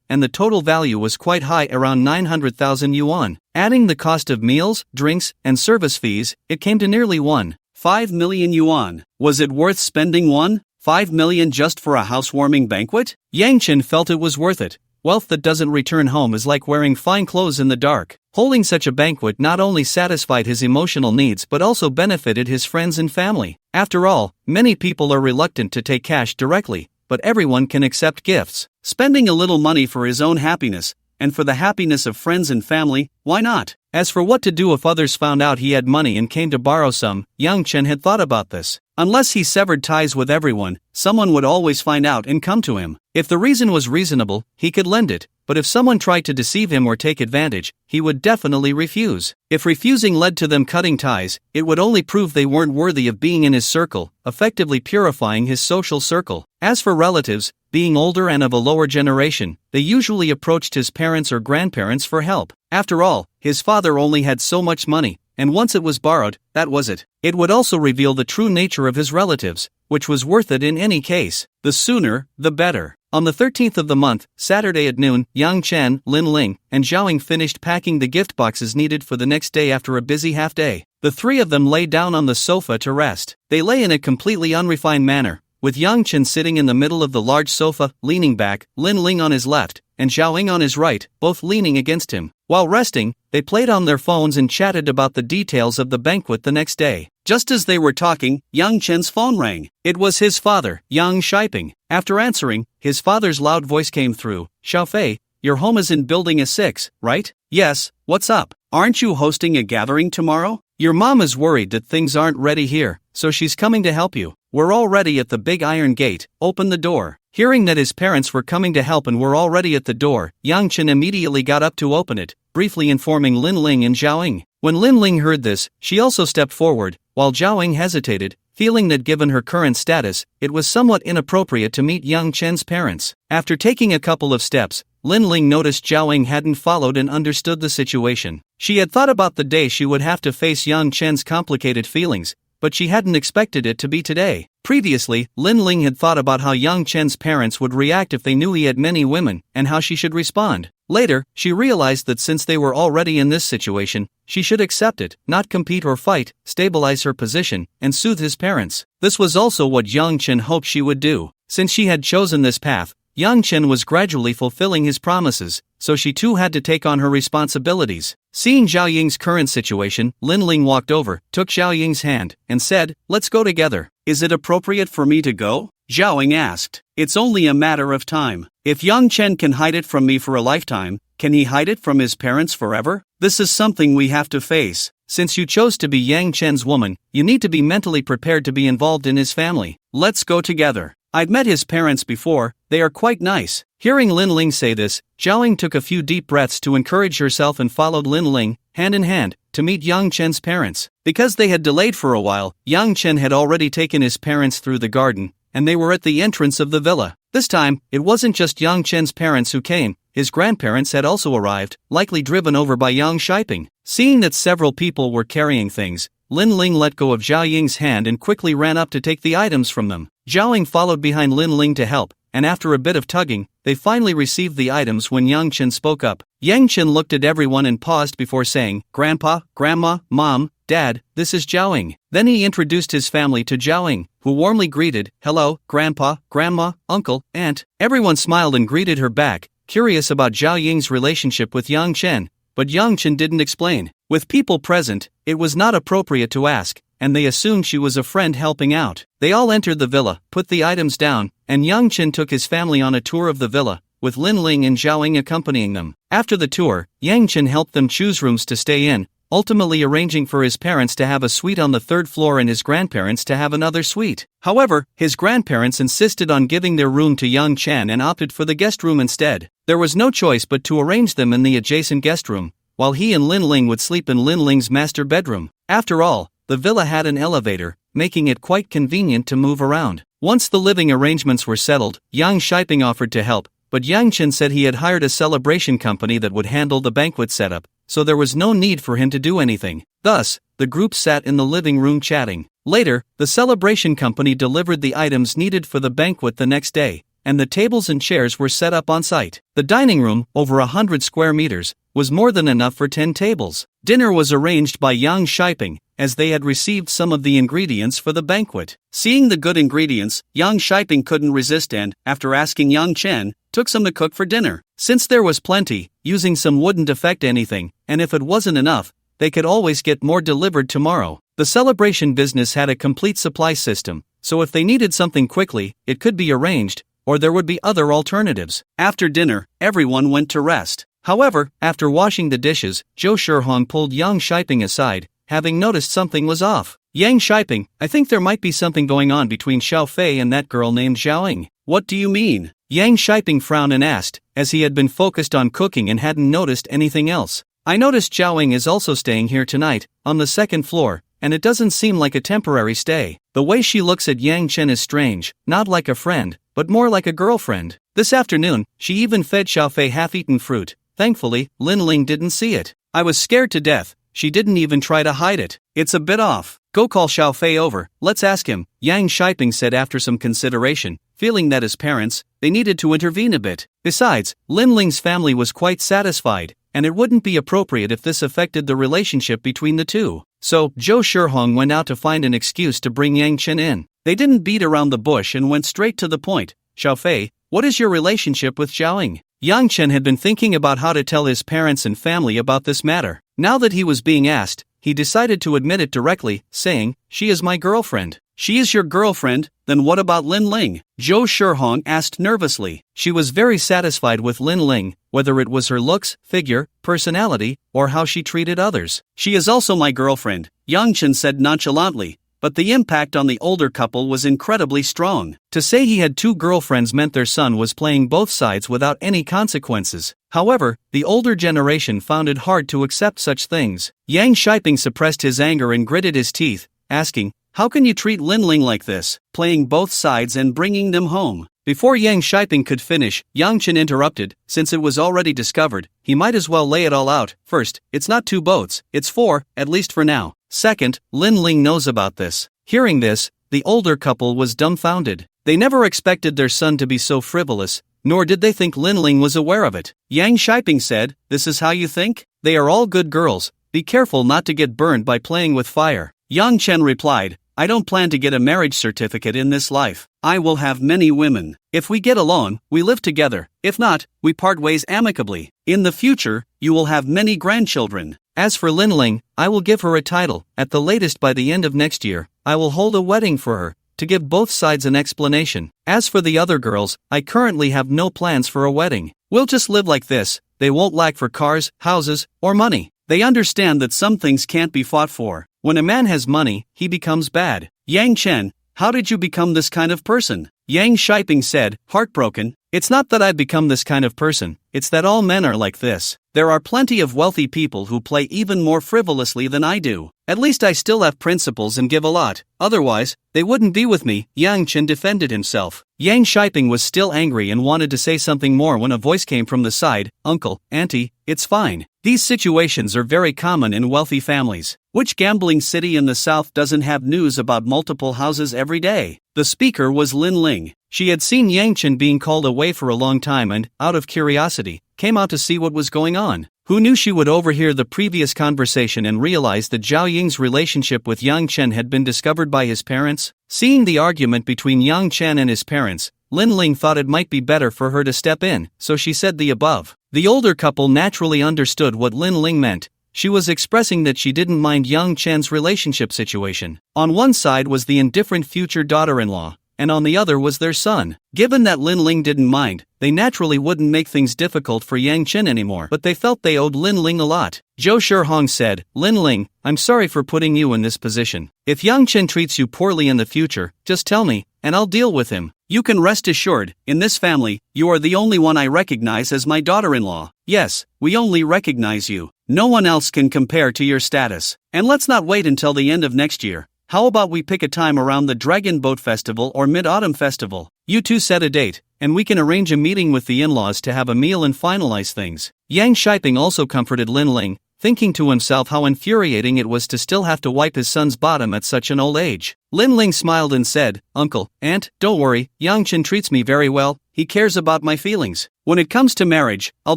and the total value was quite high, around 900,000 yuan. Adding the cost of meals, drinks, and service fees, it came to nearly 1.5 million yuan. Was it worth spending 1.5 million just for a housewarming banquet? Yang Chen felt it was worth it. Wealth that doesn't return home is like wearing fine clothes in the dark. Holding such a banquet not only satisfied his emotional needs but also benefited his friends and family. After all, many people are reluctant to take cash directly, but everyone can accept gifts. Spending a little money for his own happiness, and for the happiness of friends and family, why not? As for what to do if others found out he had money and came to borrow some, Yang Chen had thought about this. Unless he severed ties with everyone, someone would always find out and come to him. If the reason was reasonable, he could lend it, but if someone tried to deceive him or take advantage, he would definitely refuse. If refusing led to them cutting ties, it would only prove they weren't worthy of being in his circle, effectively purifying his social circle. As for relatives, being older and of a lower generation, they usually approached his parents or grandparents for help. After all, his father only had so much money, and once it was borrowed, that was it. It would also reveal the true nature of his relatives, which was worth it in any case. The sooner, the better. On the 13th of the month, Saturday at noon, Yang Chen, Lin Ling, and Zhao Ying finished packing the gift boxes needed for the next day after a busy half-day. The three of them lay down on the sofa to rest. They lay in a completely unrefined manner, with Yang Chen sitting in the middle of the large sofa, leaning back, Lin Ling on his left, and Zhao Ying on his right, both leaning against him. While resting, they played on their phones and chatted about the details of the banquet the next day. Just as they were talking, Yang Chen's phone rang. It was his father, Yang Shiping. After answering, his father's loud voice came through. Xiaofei, your home is in building A6, right? Yes, what's up? Aren't you hosting a gathering tomorrow? Your mom is worried that things aren't ready here, so she's coming to help you. We're already at the big iron gate, open the door. Hearing that his parents were coming to help and were already at the door, Yang Chen immediately got up to open it, briefly informing Lin Ling and Zhao Ying. When Lin Ling heard this, she also stepped forward, while Zhao Ying hesitated, feeling that given her current status, it was somewhat inappropriate to meet Yang Chen's parents. After taking a couple of steps, Lin Ling noticed Zhao Ying hadn't followed and understood the situation. She had thought about the day she would have to face Yang Chen's complicated feelings, but she hadn't expected it to be today. Previously, Lin Ling had thought about how Yang Chen's parents would react if they knew he had many women, and how she should respond. Later, she realized that since they were already in this situation, she should accept it, not compete or fight, stabilize her position, and soothe his parents. This was also what Yang Chen hoped she would do. Since she had chosen this path, Yang Chen was gradually fulfilling his promises, so she too had to take on her responsibilities. Seeing Zhao Ying's current situation, Lin Ling walked over, took Zhao Ying's hand, and said, "Let's go together." "Is it appropriate for me to go?" Zhao Ying asked. "It's only a matter of time. If Yang Chen can hide it from me for a lifetime, can he hide it from his parents forever? This is something we have to face. Since you chose to be Yang Chen's woman, you need to be mentally prepared to be involved in his family. Let's go together. I've met his parents before, they are quite nice." Hearing Lin Ling say this, Zhao Ying took a few deep breaths to encourage herself and followed Lin Ling, hand in hand, to meet Yang Chen's parents. Because they had delayed for a while, Yang Chen had already taken his parents through the garden, and they were at the entrance of the villa. This time, it wasn't just Yang Chen's parents who came, his grandparents had also arrived, likely driven over by Yang Shiping. Seeing that several people were carrying things, Lin Ling let go of Zhao Ying's hand and quickly ran up to take the items from them. Zhao Ying followed behind Lin Ling to help, and after a bit of tugging, they finally received the items when Yang Chen spoke up. Yang Chen looked at everyone and paused before saying, "Grandpa, Grandma, Mom, Dad, this is Zhao Ying." Then he introduced his family to Zhao Ying, who warmly greeted, "Hello, Grandpa, Grandma, Uncle, Aunt." Everyone smiled and greeted her back, curious about Zhao Ying's relationship with Yang Chen, but Yang Chen didn't explain. With people present, it was not appropriate to ask, and they assumed she was a friend helping out. They all entered the villa, put the items down, and Yang Chen took his family on a tour of the villa, with Lin Ling and Zhao Ying accompanying them. After the tour, Yang Chen helped them choose rooms to stay in, ultimately arranging for his parents to have a suite on the third floor and his grandparents to have another suite. However, his grandparents insisted on giving their room to Yang Chen and opted for the guest room instead. There was no choice but to arrange them in the adjacent guest room, while he and Lin Ling would sleep in Lin Ling's master bedroom. After all, the villa had an elevator, making it quite convenient to move around. Once the living arrangements were settled, Yang Shiping offered to help, but Yang Chen said he had hired a celebration company that would handle the banquet setup, so there was no need for him to do anything. Thus, the group sat in the living room chatting. Later, the celebration company delivered the items needed for the banquet the next day, and the tables and chairs were set up on site. The dining room, over 100 square meters, was more than enough for 10 tables. Dinner was arranged by Yang Shiping, as they had received some of the ingredients for the banquet. Seeing the good ingredients, Yang Shiping couldn't resist and, after asking Yang Chen, took some to cook for dinner. Since there was plenty, using some wouldn't affect anything, and if it wasn't enough, they could always get more delivered tomorrow. The celebration business had a complete supply system, so if they needed something quickly, it could be arranged, or there would be other alternatives. After dinner, everyone went to rest. However, after washing the dishes, Zhou Shihong pulled Yang Shiping aside, having noticed something was off. Yang Shiping, I think there might be something going on between Xiao Fei and that girl named Zhaoying. What do you mean? Yang Shiping frowned and asked, as he had been focused on cooking and hadn't noticed anything else. I noticed Zhaoying is also staying here tonight, on the second floor, and it doesn't seem like a temporary stay. The way she looks at Yang Chen is strange, not like a friend, but more like a girlfriend. This afternoon, she even fed Xiao Fei half-eaten fruit. Thankfully, Lin Ling didn't see it. I was scared to death. She didn't even try to hide it. It's a bit off. Go call Xiao Fei over, let's ask him, Yang Shiping said after some consideration, feeling that as parents, they needed to intervene a bit. Besides, Lin Ling's family was quite satisfied, and it wouldn't be appropriate if this affected the relationship between the two. So, Zhou Shihong went out to find an excuse to bring Yang Chen in. They didn't beat around the bush and went straight to the point. Xiao Fei, what is your relationship with Zhaoying? Yang Chen had been thinking about how to tell his parents and family about this matter. Now that he was being asked, he decided to admit it directly, saying, she is my girlfriend. She is your girlfriend? Then what about Lin Ling? Zhou Shihong asked nervously. She was very satisfied with Lin Ling, whether it was her looks, figure, personality, or how she treated others. She is also my girlfriend, Yang Chen said nonchalantly, but the impact on the older couple was incredibly strong. To say he had two girlfriends meant their son was playing both sides without any consequences. However, the older generation found it hard to accept such things. Yang Shiping suppressed his anger and gritted his teeth, asking, how can you treat Lin Ling like this, playing both sides and bringing them home? Before Yang Shiping could finish, Yang Chen interrupted, since it was already discovered, he might as well lay it all out. First, it's not 2 boats, it's 4, at least for now. Second, Lin Ling knows about this. Hearing this, the older couple was dumbfounded. They never expected their son to be so frivolous, nor did they think Lin Ling was aware of it. Yang Shiping said, this is how you think? They are all good girls, be careful not to get burned by playing with fire. Yang Chen replied, I don't plan to get a marriage certificate in this life. I will have many women. If we get along, we live together. If not, we part ways amicably. In the future, you will have many grandchildren. As for Lin Ling, I will give her a title. At the latest by the end of next year, I will hold a wedding for her, to give both sides an explanation. As for the other girls, I currently have no plans for a wedding. We'll just live like this. They won't lack for cars, houses, or money. They understand that some things can't be fought for. When a man has money, he becomes bad. Yang Chen, how did you become this kind of person? Yang Shiping said, heartbroken. It's not that I've become this kind of person, it's that all men are like this. There are plenty of wealthy people who play even more frivolously than I do. At least I still have principles and give a lot. Otherwise, they wouldn't be with me. Yang Chen defended himself. Yang Shiping was still angry and wanted to say something more when a voice came from the side. Uncle, auntie, it's fine. These situations are very common in wealthy families. Which gambling city in the south doesn't have news about multiple houses every day? The speaker was Lin Ling. She had seen Yang Chen being called away for a long time and, out of curiosity, came out to see what was going on. Who knew she would overhear the previous conversation and realize that Zhao Ying's relationship with Yang Chen had been discovered by his parents? Seeing the argument between Yang Chen and his parents, Lin Ling thought it might be better for her to step in, so she said the above. The older couple naturally understood what Lin Ling meant. She was expressing that she didn't mind Yang Chen's relationship situation. On one side was the indifferent future daughter-in-law, and on the other was their son. Given that Lin Ling didn't mind, they naturally wouldn't make things difficult for Yang Chen anymore, but they felt they owed Lin Ling a lot. Zhou Shihong said, Lin Ling, I'm sorry for putting you in this position. If Yang Chen treats you poorly in the future, just tell me, and I'll deal with him. You can rest assured, in this family, you are the only one I recognize as my daughter-in-law. Yes, we only recognize you. No one else can compare to your status. And let's not wait until the end of next year. How about we pick a time around the Dragon Boat Festival or Mid-Autumn Festival? You two set a date, and we can arrange a meeting with the in-laws to have a meal and finalize things. Yang Shiping also comforted Lin Ling, thinking to himself how infuriating it was to still have to wipe his son's bottom at such an old age. Lin Ling smiled and said, "Uncle, Aunt, don't worry, Yang Chen treats me very well, he cares about my feelings. When it comes to marriage, I'll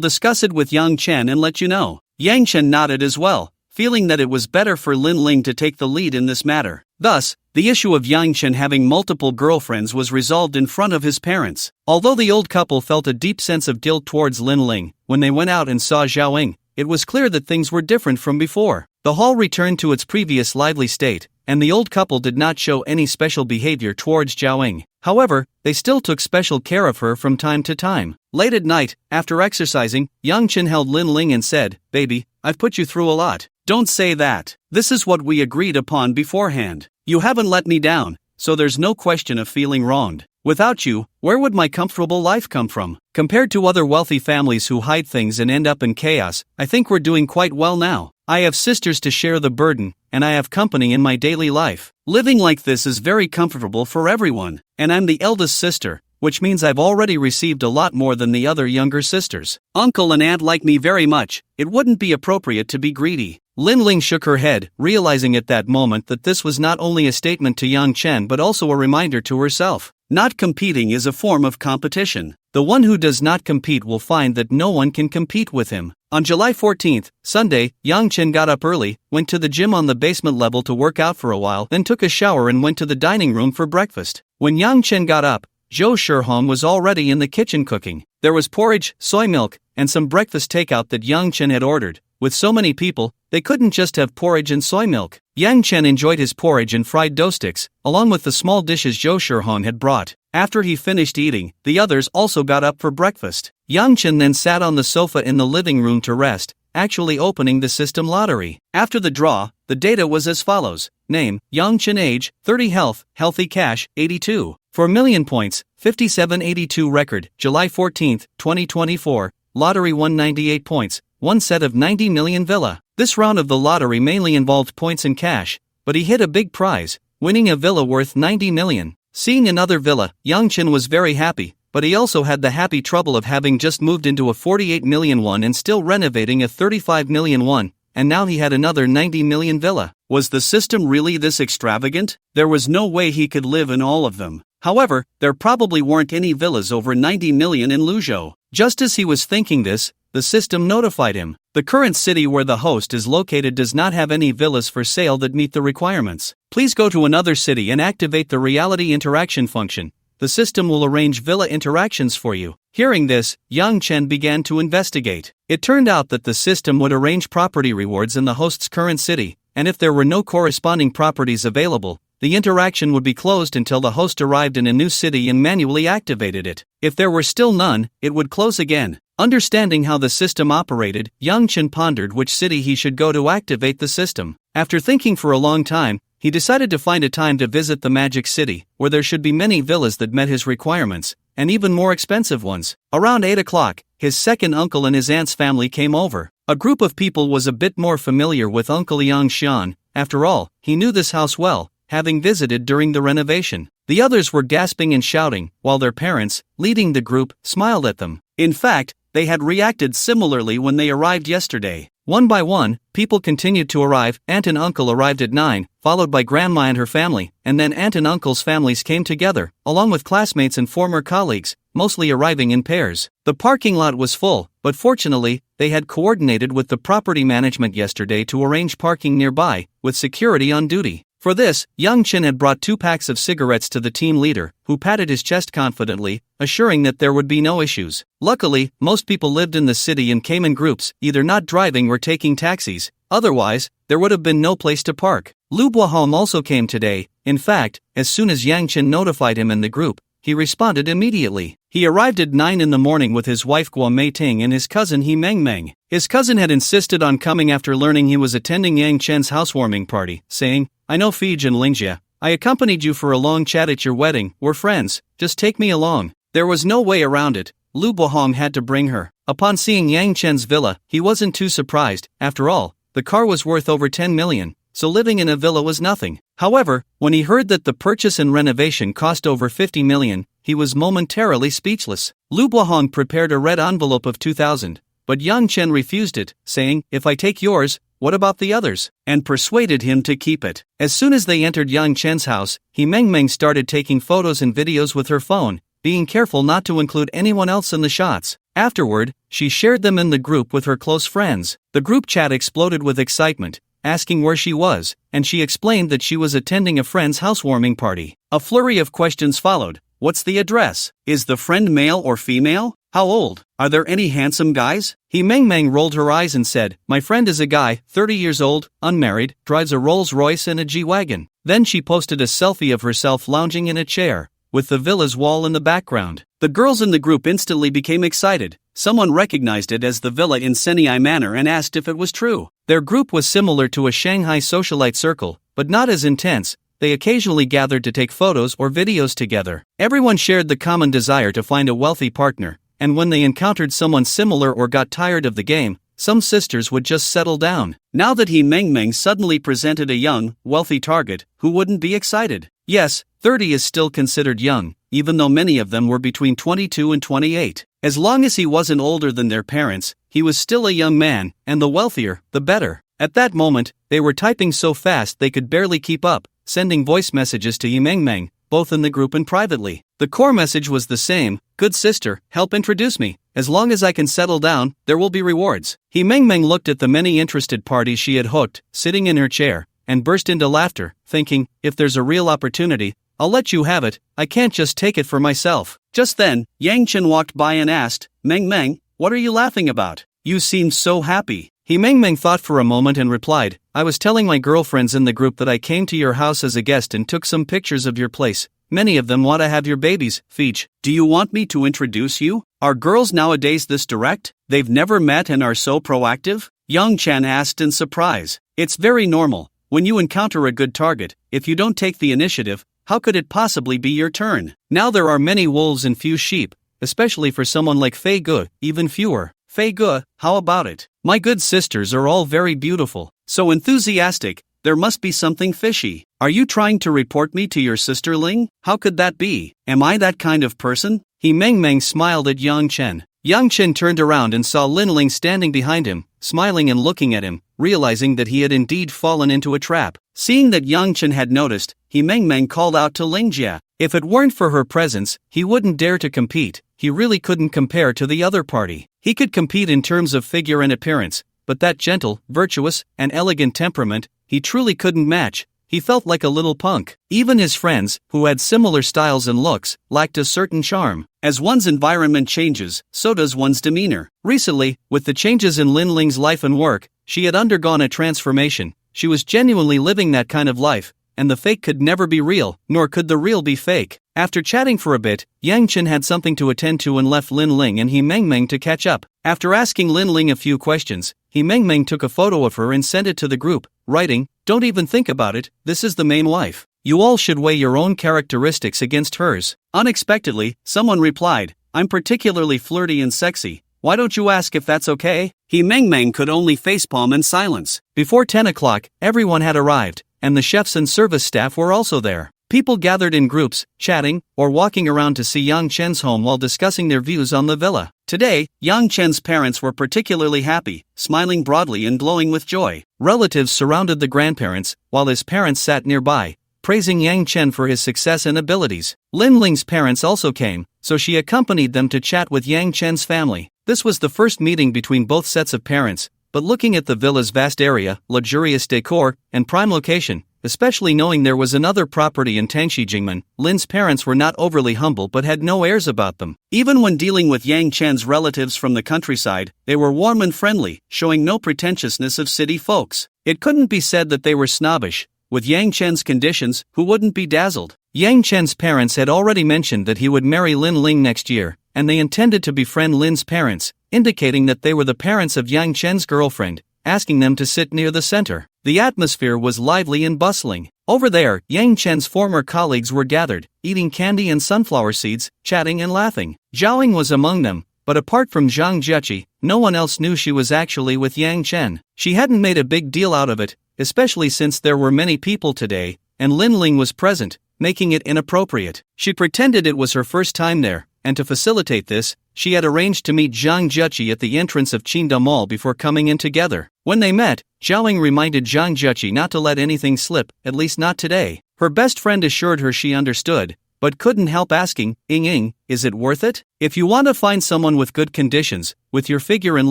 discuss it with Yang Chen and let you know." Yang Chen nodded as well, feeling that it was better for Lin Ling to take the lead in this matter. Thus, the issue of Yang Chen having multiple girlfriends was resolved in front of his parents. Although the old couple felt a deep sense of guilt towards Lin Ling, when they went out and saw Zhao Ying, it was clear that things were different from before. The hall returned to its previous lively state, and the old couple did not show any special behavior towards Zhao Ying. However, they still took special care of her from time to time. Late at night, after exercising, Yang Chen held Lin Ling and said, "Baby, I've put you through a lot. Don't say that. This is what we agreed upon beforehand. You haven't let me down, so there's no question of feeling wronged. Without you, where would my comfortable life come from? Compared to other wealthy families who hide things and end up in chaos, I think we're doing quite well now. I have sisters to share the burden, and I have company in my daily life. Living like this is very comfortable for everyone, and I'm the eldest sister, which means I've already received a lot more than the other younger sisters. Uncle and aunt like me very much, it wouldn't be appropriate to be greedy." Lin Ling shook her head, realizing at that moment that this was not only a statement to Yang Chen but also a reminder to herself. Not competing is a form of competition. The one who does not compete will find that no one can compete with him. On July 14th, Sunday, Yang Chen got up early, went to the gym on the basement level to work out for a while, then took a shower and went to the dining room for breakfast. When Yang Chen got up, Zhou Shihong was already in the kitchen cooking. There was porridge, soy milk, and some breakfast takeout that Yang Chen had ordered. With so many people, they couldn't just have porridge and soy milk. Yang Chen enjoyed his porridge and fried dough sticks, along with the small dishes Zhou Shihong had brought. After he finished eating, the others also got up for breakfast. Yang Chen then sat on the sofa in the living room to rest, actually opening the system lottery. After the draw, the data was as follows. Name, Yang Chen. Age, 30. Health, healthy. Cash, 82. For million points, 5782. Record, July 14, 2024, lottery 198 points, one set of 90 million villa. This round of the lottery mainly involved points and cash, but he hit a big prize, winning a villa worth 90 million. Seeing another villa, Yang Chen was very happy, but he also had the happy trouble of having just moved into a 48 million one and still renovating a 35 million one, and now he had another 90 million villa. Was the system really this extravagant? There was no way he could live in all of them. However, there probably weren't any villas over 90 million in Luzhou. Just as he was thinking this, the system notified him. The current city where the host is located does not have any villas for sale that meet the requirements. Please go to another city and activate the reality interaction function. The system will arrange villa interactions for you. Hearing this, Yang Chen began to investigate. It turned out that the system would arrange property rewards in the host's current city, and if there were no corresponding properties available, the interaction would be closed until the host arrived in a new city and manually activated it. If there were still none, it would close again. Understanding how the system operated, Yang Chen pondered which city he should go to activate the system. After thinking for a long time, he decided to find a time to visit the Magic City, where there should be many villas that met his requirements, and even more expensive ones. Around 8 o'clock, his second uncle and his aunt's family came over. A group of people was a bit more familiar with Uncle Yang Xian. After all, he knew this house well, having visited during the renovation. The others were gasping and shouting, while their parents, leading the group, smiled at them. In fact, they had reacted similarly when they arrived yesterday. One by one, people continued to arrive. Aunt and uncle arrived at 9, followed by grandma and her family, and then aunt and uncle's families came together, along with classmates and former colleagues, mostly arriving in pairs. The parking lot was full, but fortunately, they had coordinated with the property management yesterday to arrange parking nearby, with security on duty. For this, Yang Chen had brought 2 packs of cigarettes to the team leader, who patted his chest confidently, assuring that there would be no issues. Luckily, most people lived in the city and came in groups, either not driving or taking taxis. Otherwise, there would have been no place to park. Lu Buahom also came today. In fact, as soon as Yang Chen notified him and the group, he responded immediately. He arrived at 9 in the morning with his wife Guo Meiting and his cousin He Mengmeng. His cousin had insisted on coming after learning he was attending Yang Chen's housewarming party, saying, "I know Fij and Lingjia. I accompanied you for a long chat at your wedding. We're friends, just take me along." There was no way around it. Lu Buahong had to bring her. Upon seeing Yang Chen's villa, he wasn't too surprised. After all, the car was worth over 10 million, so living in a villa was nothing. However, when he heard that the purchase and renovation cost over 50 million, he was momentarily speechless. Lu Buahong prepared a red envelope of 2,000, but Yang Chen refused it, saying, "If I take yours, what about the others?" and persuaded him to keep it. As soon as they entered Yang Chen's house, Meng started taking photos and videos with her phone, being careful not to include anyone else in the shots. Afterward, she shared them in the group with her close friends. The group chat exploded with excitement, asking where she was, and she explained that she was attending a friend's housewarming party. A flurry of questions followed. What's the address? Is the friend male or female? How old? Are there any handsome guys? Meng rolled her eyes and said, "My friend is a guy, 30 years old, unmarried, drives a Rolls-Royce and a G-Wagon." Then she posted a selfie of herself lounging in a chair, with the villa's wall in the background. The girls in the group instantly became excited. Someone recognized it as the villa in Senai Manor and asked if it was true. Their group was similar to a Shanghai socialite circle, but not as intense. They occasionally gathered to take photos or videos together. Everyone shared the common desire to find a wealthy partner, and when they encountered someone similar or got tired of the game, some sisters would just settle down. Now that Meng suddenly presented a young, wealthy target, who wouldn't be excited? Yes, 30 is still considered young, even though many of them were between 22 and 28. As long as he wasn't older than their parents, he was still a young man, and the wealthier, the better. At that moment, they were typing so fast they could barely keep up, sending voice messages to Meng, both in the group and privately. The core message was the same: "Good sister, help introduce me. As long as I can settle down, there will be rewards." Meng looked at the many interested parties she had hooked, sitting in her chair, and burst into laughter, thinking, "If there's a real opportunity, I'll let you have it. I can't just take it for myself." Just then, Yang Chen walked by and asked, Meng, what are you laughing about? You seem so happy." Meng thought for a moment and replied, "I was telling my girlfriends in the group that I came to your house as a guest and took some pictures of your place. Many of them want to have your babies, Feech. Do you want me to introduce you? Are girls nowadays this direct? They've never met and are so proactive?" Yang Chen asked in surprise. "It's very normal. When you encounter a good target, if you don't take the initiative, how could it possibly be your turn? Now there are many wolves and few sheep, especially for someone like Fei Ge, even fewer." "Fei Ge, how about it? My good sisters are all very beautiful. So enthusiastic, there must be something fishy. Are you trying to report me to your sisterling? How could that be? Am I that kind of person?" Meng smiled at Yang Chen. Yang Chen turned around and saw Lin Ling standing behind him, smiling and looking at him, realizing that he had indeed fallen into a trap. Seeing that Yang Chen had noticed, Meng called out to Lingjia. If it weren't for her presence, he wouldn't dare to compete. He really couldn't compare to the other party. He could compete in terms of figure and appearance, but that gentle, virtuous, and elegant temperament, he truly couldn't match. He felt like a little punk. Even his friends, who had similar styles and looks, lacked a certain charm. As one's environment changes, so does one's demeanor. Recently, with the changes in Lin Ling's life and work, she had undergone a transformation. She was genuinely living that kind of life, and the fake could never be real, nor could the real be fake. After chatting for a bit, Yang Chen had something to attend to and left Lin Ling and Meng to catch up. After asking Lin Ling a few questions, Meng took a photo of her and sent it to the group, writing, "Don't even think about it, this is the main wife. You all should weigh your own characteristics against hers." Unexpectedly, someone replied, "I'm particularly flirty and sexy. Why don't you ask if that's okay?" Meng could only facepalm in silence. Before 10 o'clock, everyone had arrived, and the chefs and service staff were also there. People gathered in groups, chatting, or walking around to see Yang Chen's home while discussing their views on the villa. Today, Yang Chen's parents were particularly happy, smiling broadly and glowing with joy. Relatives surrounded the grandparents, while his parents sat nearby, praising Yang Chen for his success and abilities. Lin Ling's parents also came, so she accompanied them to chat with Yang Chen's family. This was the first meeting between both sets of parents, but looking at the villa's vast area, luxurious decor, and prime location, especially knowing there was another property in Tangxi-Jingmen, Lin's parents were not overly humble but had no airs about them. Even when dealing with Yang Chen's relatives from the countryside, they were warm and friendly, showing no pretentiousness of city folks. It couldn't be said that they were snobbish. With Yang Chen's conditions, who wouldn't be dazzled? Yang Chen's parents had already mentioned that he would marry Lin Ling next year, and they intended to befriend Lin's parents, indicating that they were the parents of Yang Chen's girlfriend, asking them to sit near the center. The atmosphere was lively and bustling. Over there, Yang Chen's former colleagues were gathered, eating candy and sunflower seeds, chatting and laughing. Zhaoying was among them, but apart from Zhang Jieqi, no one else knew she was actually with Yang Chen. She hadn't made a big deal out of it, especially since there were many people today, and Lin Ling was present, making it inappropriate. She pretended it was her first time there, and to facilitate this, she had arranged to meet Zhang Juqi at the entrance of Qingda Mall before coming in together. When they met, Zhaoing reminded Zhang Juqi not to let anything slip, at least not today. Her best friend assured her she understood, but couldn't help asking, Ying, is it worth it? If you want to find someone with good conditions, with your figure and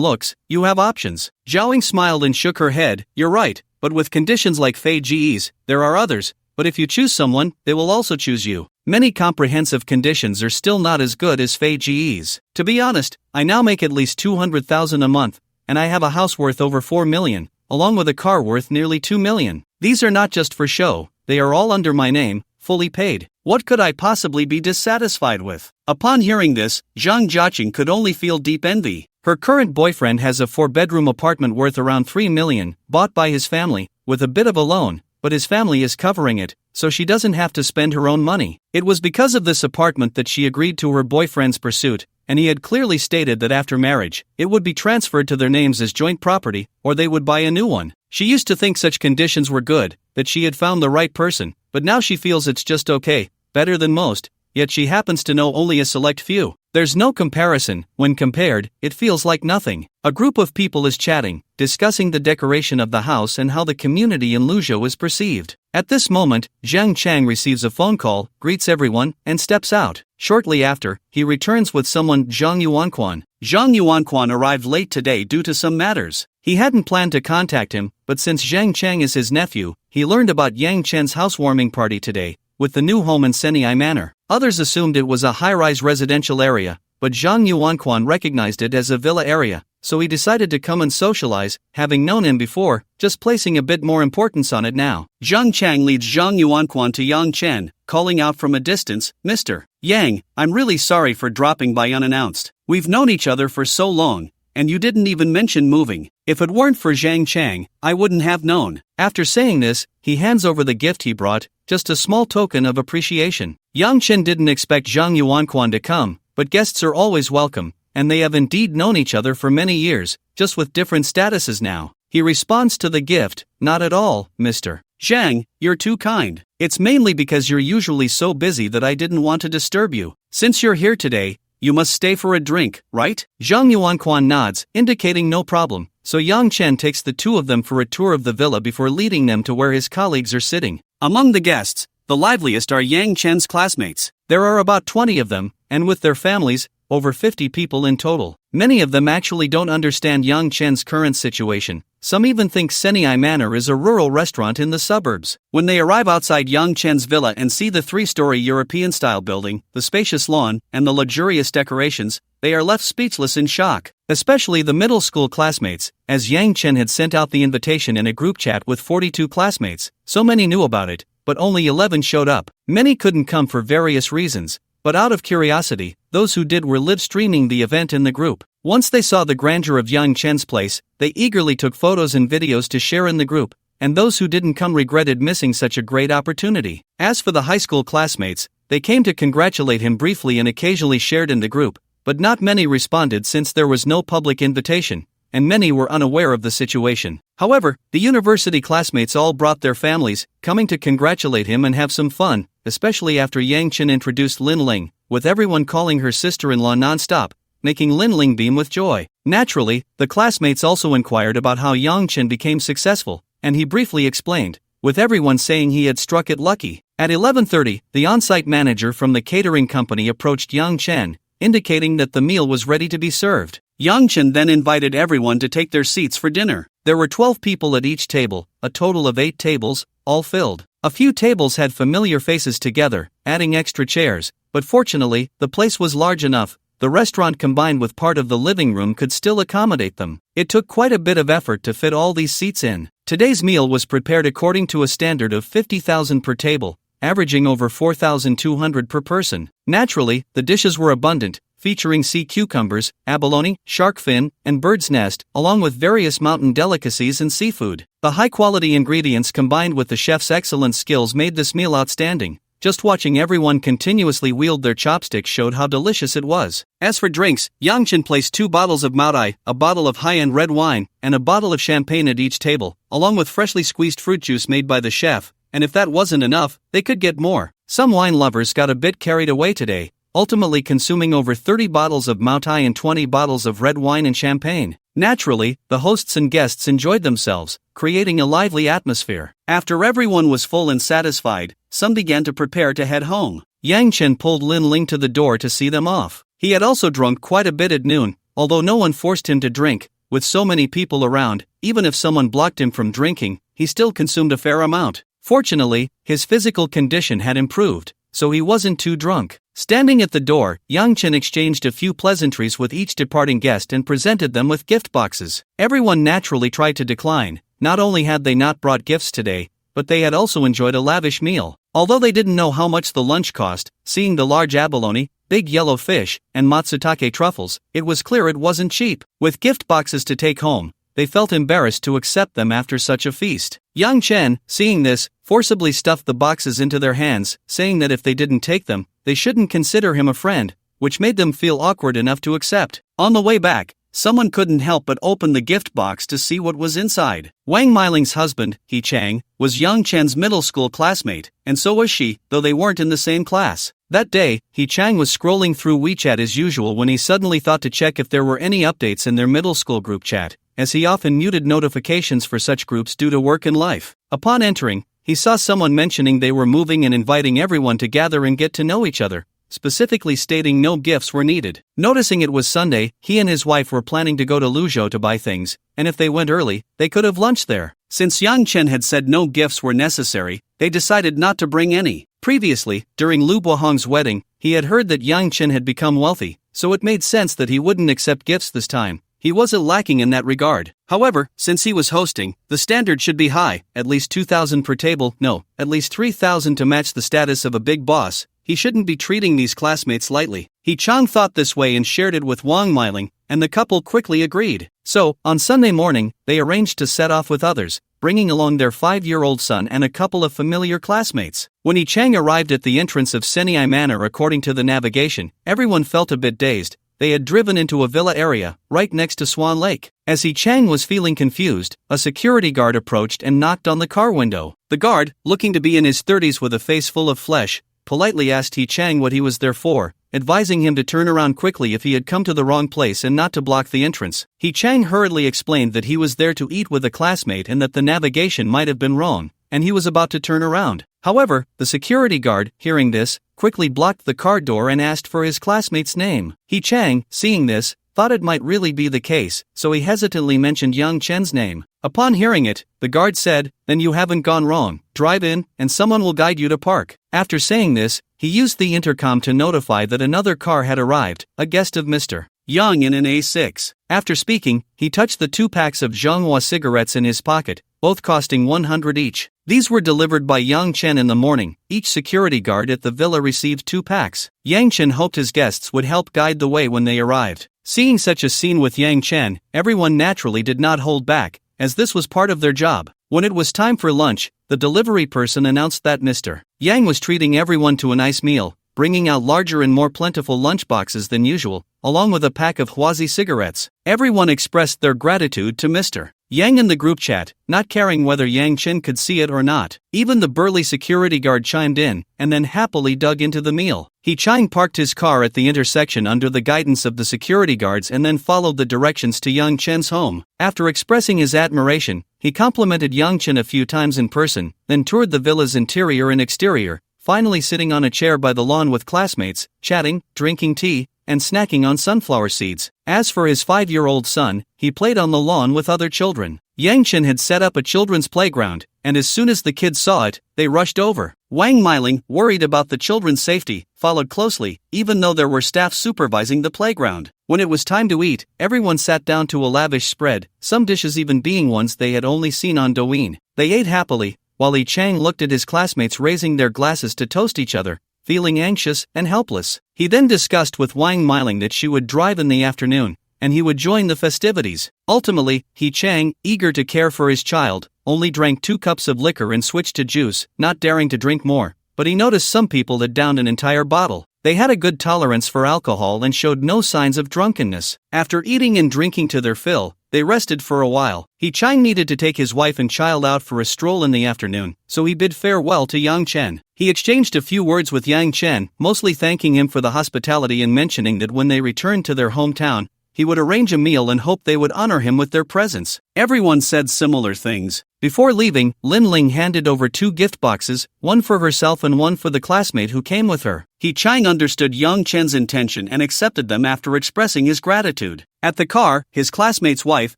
looks, you have options. Zhaoing smiled and shook her head. You're right, but with conditions like Fei Ji's, there are others. But if you choose someone, they will also choose you. Many comprehensive conditions are still not as good as Fei Ji's. To be honest, I now make at least 200,000 a month, and I have a house worth over 4 million, along with a car worth nearly 2 million. These are not just for show, they are all under my name, fully paid. What could I possibly be dissatisfied with? Upon hearing this, Zhang Jiaqing could only feel deep envy. Her current boyfriend has a 4-bedroom apartment worth around 3 million, bought by his family, with a bit of a loan, but his family is covering it, so she doesn't have to spend her own money. It was because of this apartment that she agreed to her boyfriend's pursuit, and he had clearly stated that after marriage, it would be transferred to their names as joint property, or they would buy a new one. She used to think such conditions were good, that she had found the right person, but now she feels it's just okay, better than most, yet she happens to know only a select few. There's no comparison. When compared, it feels like nothing. A group of people is chatting, discussing the decoration of the house and how the community in Luzhou is perceived. At this moment, Zhang Chang receives a phone call, greets everyone, and steps out. Shortly after, he returns with someone, Zhang Yuanquan. Zhang Yuanquan arrived late today due to some matters. He hadn't planned to contact him, but since Zhang Chang is his nephew, he learned about Yang Chen's housewarming party today, with the new home in Senai Manor. Others assumed it was a high-rise residential area, but Zhang Yuanquan recognized it as a villa area, so he decided to come and socialize, having known him before, just placing a bit more importance on it now. Zhang Chang leads Zhang Yuanquan to Yang Chen, calling out from a distance, Mr. Yang, I'm really sorry for dropping by unannounced. We've known each other for so long, and you didn't even mention moving. If it weren't for Zhang Chang, I wouldn't have known. After saying this, he hands over the gift he brought, just a small token of appreciation. Yang Chen didn't expect Zhang Yuanquan to come, but guests are always welcome, and they have indeed known each other for many years, just with different statuses now. He responds to the gift, not at all, Mr. Zhang, you're too kind. It's mainly because you're usually so busy that I didn't want to disturb you. Since you're here today, you must stay for a drink, right? Zhang Yuanquan nods, indicating no problem, so Yang Chen takes the two of them for a tour of the villa before leading them to where his colleagues are sitting. Among the guests, the liveliest are Yang Chen's classmates. There are about 20 of them, and with their families, over 50 people in total. Many of them actually don't understand Yang Chen's current situation. Some even think Senai Manor is a rural restaurant in the suburbs. When they arrive outside Yang Chen's villa and see the 3-story European-style building, the spacious lawn, and the luxurious decorations, they are left speechless in shock. Especially the middle school classmates, as Yang Chen had sent out the invitation in a group chat with 42 classmates. So many knew about it, but only 11 showed up. Many couldn't come for various reasons, but out of curiosity, those who did were live streaming the event in the group. Once they saw the grandeur of Yang Chen's place, they eagerly took photos and videos to share in the group, and those who didn't come regretted missing such a great opportunity. As for the high school classmates, they came to congratulate him briefly and occasionally shared in the group, but not many responded since there was no public invitation, and many were unaware of the situation. However, the university classmates all brought their families, coming to congratulate him and have some fun, especially after Yang Chen introduced Lin Ling, with everyone calling her sister-in-law non-stop, making Lin Ling beam with joy. Naturally, the classmates also inquired about how Yang Chen became successful, and he briefly explained, with everyone saying he had struck it lucky. At 11:30, the on-site manager from the catering company approached Yang Chen, indicating that the meal was ready to be served. Yang Chen then invited everyone to take their seats for dinner. There were 12 people at each table, a total of 8 tables, all filled. A few tables had familiar faces together, adding extra chairs, but fortunately, the place was large enough. The restaurant combined with part of the living room could still accommodate them. It took quite a bit of effort to fit all these seats in. Today's meal was prepared according to a standard of 50,000 per table, averaging over 4,200 per person. Naturally, the dishes were abundant, featuring sea cucumbers, abalone, shark fin, and bird's nest, along with various mountain delicacies and seafood. The high-quality ingredients combined with the chef's excellent skills made this meal outstanding. Just watching everyone continuously wield their chopsticks showed how delicious it was. As for drinks, Yang Chen placed 2 bottles of Maodai, a bottle of high-end red wine, and a bottle of champagne at each table, along with freshly squeezed fruit juice made by the chef, and if that wasn't enough, they could get more. Some wine lovers got a bit carried away today, ultimately consuming over 30 bottles of Moutai and 20 bottles of red wine and champagne. Naturally, the hosts and guests enjoyed themselves, creating a lively atmosphere. After everyone was full and satisfied, some began to prepare to head home. Yang Chen pulled Lin Ling to the door to see them off. He had also drunk quite a bit at noon, although no one forced him to drink. With so many people around, even if someone blocked him from drinking, he still consumed a fair amount. Fortunately, his physical condition had improved, so he wasn't too drunk. Standing at the door, Yang Chen exchanged a few pleasantries with each departing guest and presented them with gift boxes. Everyone naturally tried to decline. Not only had they not brought gifts today, but they had also enjoyed a lavish meal. Although they didn't know how much the lunch cost, seeing the large abalone, big yellow fish, and matsutake truffles, it was clear it wasn't cheap. With gift boxes to take home, they felt embarrassed to accept them after such a feast. Yang Chen, seeing this, forcibly stuffed the boxes into their hands, saying that if they didn't take them, they shouldn't consider him a friend, which made them feel awkward enough to accept. On the way back, someone couldn't help but open the gift box to see what was inside. Wang Miling's husband, He Chang, was Yang Chen's middle school classmate, and so was she, though they weren't in the same class. That day, He Chang was scrolling through WeChat as usual when he suddenly thought to check if there were any updates in their middle school group chat, as he often muted notifications for such groups due to work and life. Upon entering, he saw someone mentioning they were moving and inviting everyone to gather and get to know each other, specifically stating no gifts were needed. Noticing it was Sunday, he and his wife were planning to go to Luzhou to buy things, and if they went early, they could have lunched there. Since Yang Chen had said no gifts were necessary, they decided not to bring any. Previously, during Lu Bohong's wedding, he had heard that Yang Chen had become wealthy, so it made sense that he wouldn't accept gifts this time. He wasn't lacking in that regard. However, since he was hosting, the standard should be high, at least 2,000 per table, no, at least 3,000 to match the status of a big boss. He shouldn't be treating these classmates lightly. He Chang thought this way and shared it with Wang Miling, and the couple quickly agreed. So, on Sunday morning, they arranged to set off with others, bringing along their 5-year-old son and a couple of familiar classmates. When He Chang arrived at the entrance of Senai Manor according to the navigation, everyone felt a bit dazed. They had driven into a villa area, right next to Swan Lake. As He Chang was feeling confused, a security guard approached and knocked on the car window. The guard, looking to be in his 30s with a face full of flesh, politely asked He Chang what he was there for, advising him to turn around quickly if he had come to the wrong place and not to block the entrance. He Chang hurriedly explained that he was there to eat with a classmate and that the navigation might have been wrong, and he was about to turn around. However, the security guard, hearing this, quickly blocked the car door and asked for his classmate's name. He Chang, seeing this, thought it might really be the case, so he hesitantly mentioned Yang Chen's name. Upon hearing it, the guard said, "Then you haven't gone wrong. Drive in, and someone will guide you to park." After saying this, he used the intercom to notify that another car had arrived, a guest of Mr. Yang in an A6. After speaking, he touched the 2 packs of Zhonghua cigarettes in his pocket, both costing 100 each. These were delivered by Yang Chen in the morning. Each security guard at the villa received 2 packs. Yang Chen hoped his guests would help guide the way when they arrived. Seeing such a scene with Yang Chen, everyone naturally did not hold back, as this was part of their job. When it was time for lunch, the delivery person announced that Mr. Yang was treating everyone to a nice meal, bringing out larger and more plentiful lunchboxes than usual, along with a pack of Huazi cigarettes. Everyone expressed their gratitude to Mr. Yang in the group chat, not caring whether Yang Chen could see it or not. Even the burly security guard chimed in, and then happily dug into the meal. He Chang parked his car at the intersection under the guidance of the security guards and then followed the directions to Yang Chen's home. After expressing his admiration, he complimented Yang Chen a few times in person, then toured the villa's interior and exterior, finally sitting on a chair by the lawn with classmates, chatting, drinking tea, and snacking on sunflower seeds. As for his 5-year-old son, he played on the lawn with other children. Yang Chen had set up a children's playground, and as soon as the kids saw it, they rushed over. Wang Miling, worried about the children's safety, followed closely, even though there were staff supervising the playground. When it was time to eat, everyone sat down to a lavish spread, some dishes even being ones they had only seen on Douyin. They ate happily, while Li Chang looked at his classmates raising their glasses to toast each other, feeling anxious and helpless. He then discussed with Wang Miling that she would drive in the afternoon, and he would join the festivities. Ultimately, He Chang, eager to care for his child, only drank 2 cups of liquor and switched to juice, not daring to drink more, but he noticed some people had downed an entire bottle. They had a good tolerance for alcohol and showed no signs of drunkenness. After eating and drinking to their fill, they rested for a while. Chang needed to take his wife and child out for a stroll in the afternoon, so he bid farewell to Yang Chen. He exchanged a few words with Yang Chen, mostly thanking him for the hospitality and mentioning that when they returned to their hometown, he would arrange a meal and hoped they would honor him with their presence. Everyone said similar things. Before leaving, Lin Ling handed over 2 gift boxes, one for herself and one for the classmate who came with her. Chang understood Yang Chen's intention and accepted them after expressing his gratitude. At the car, his classmate's wife,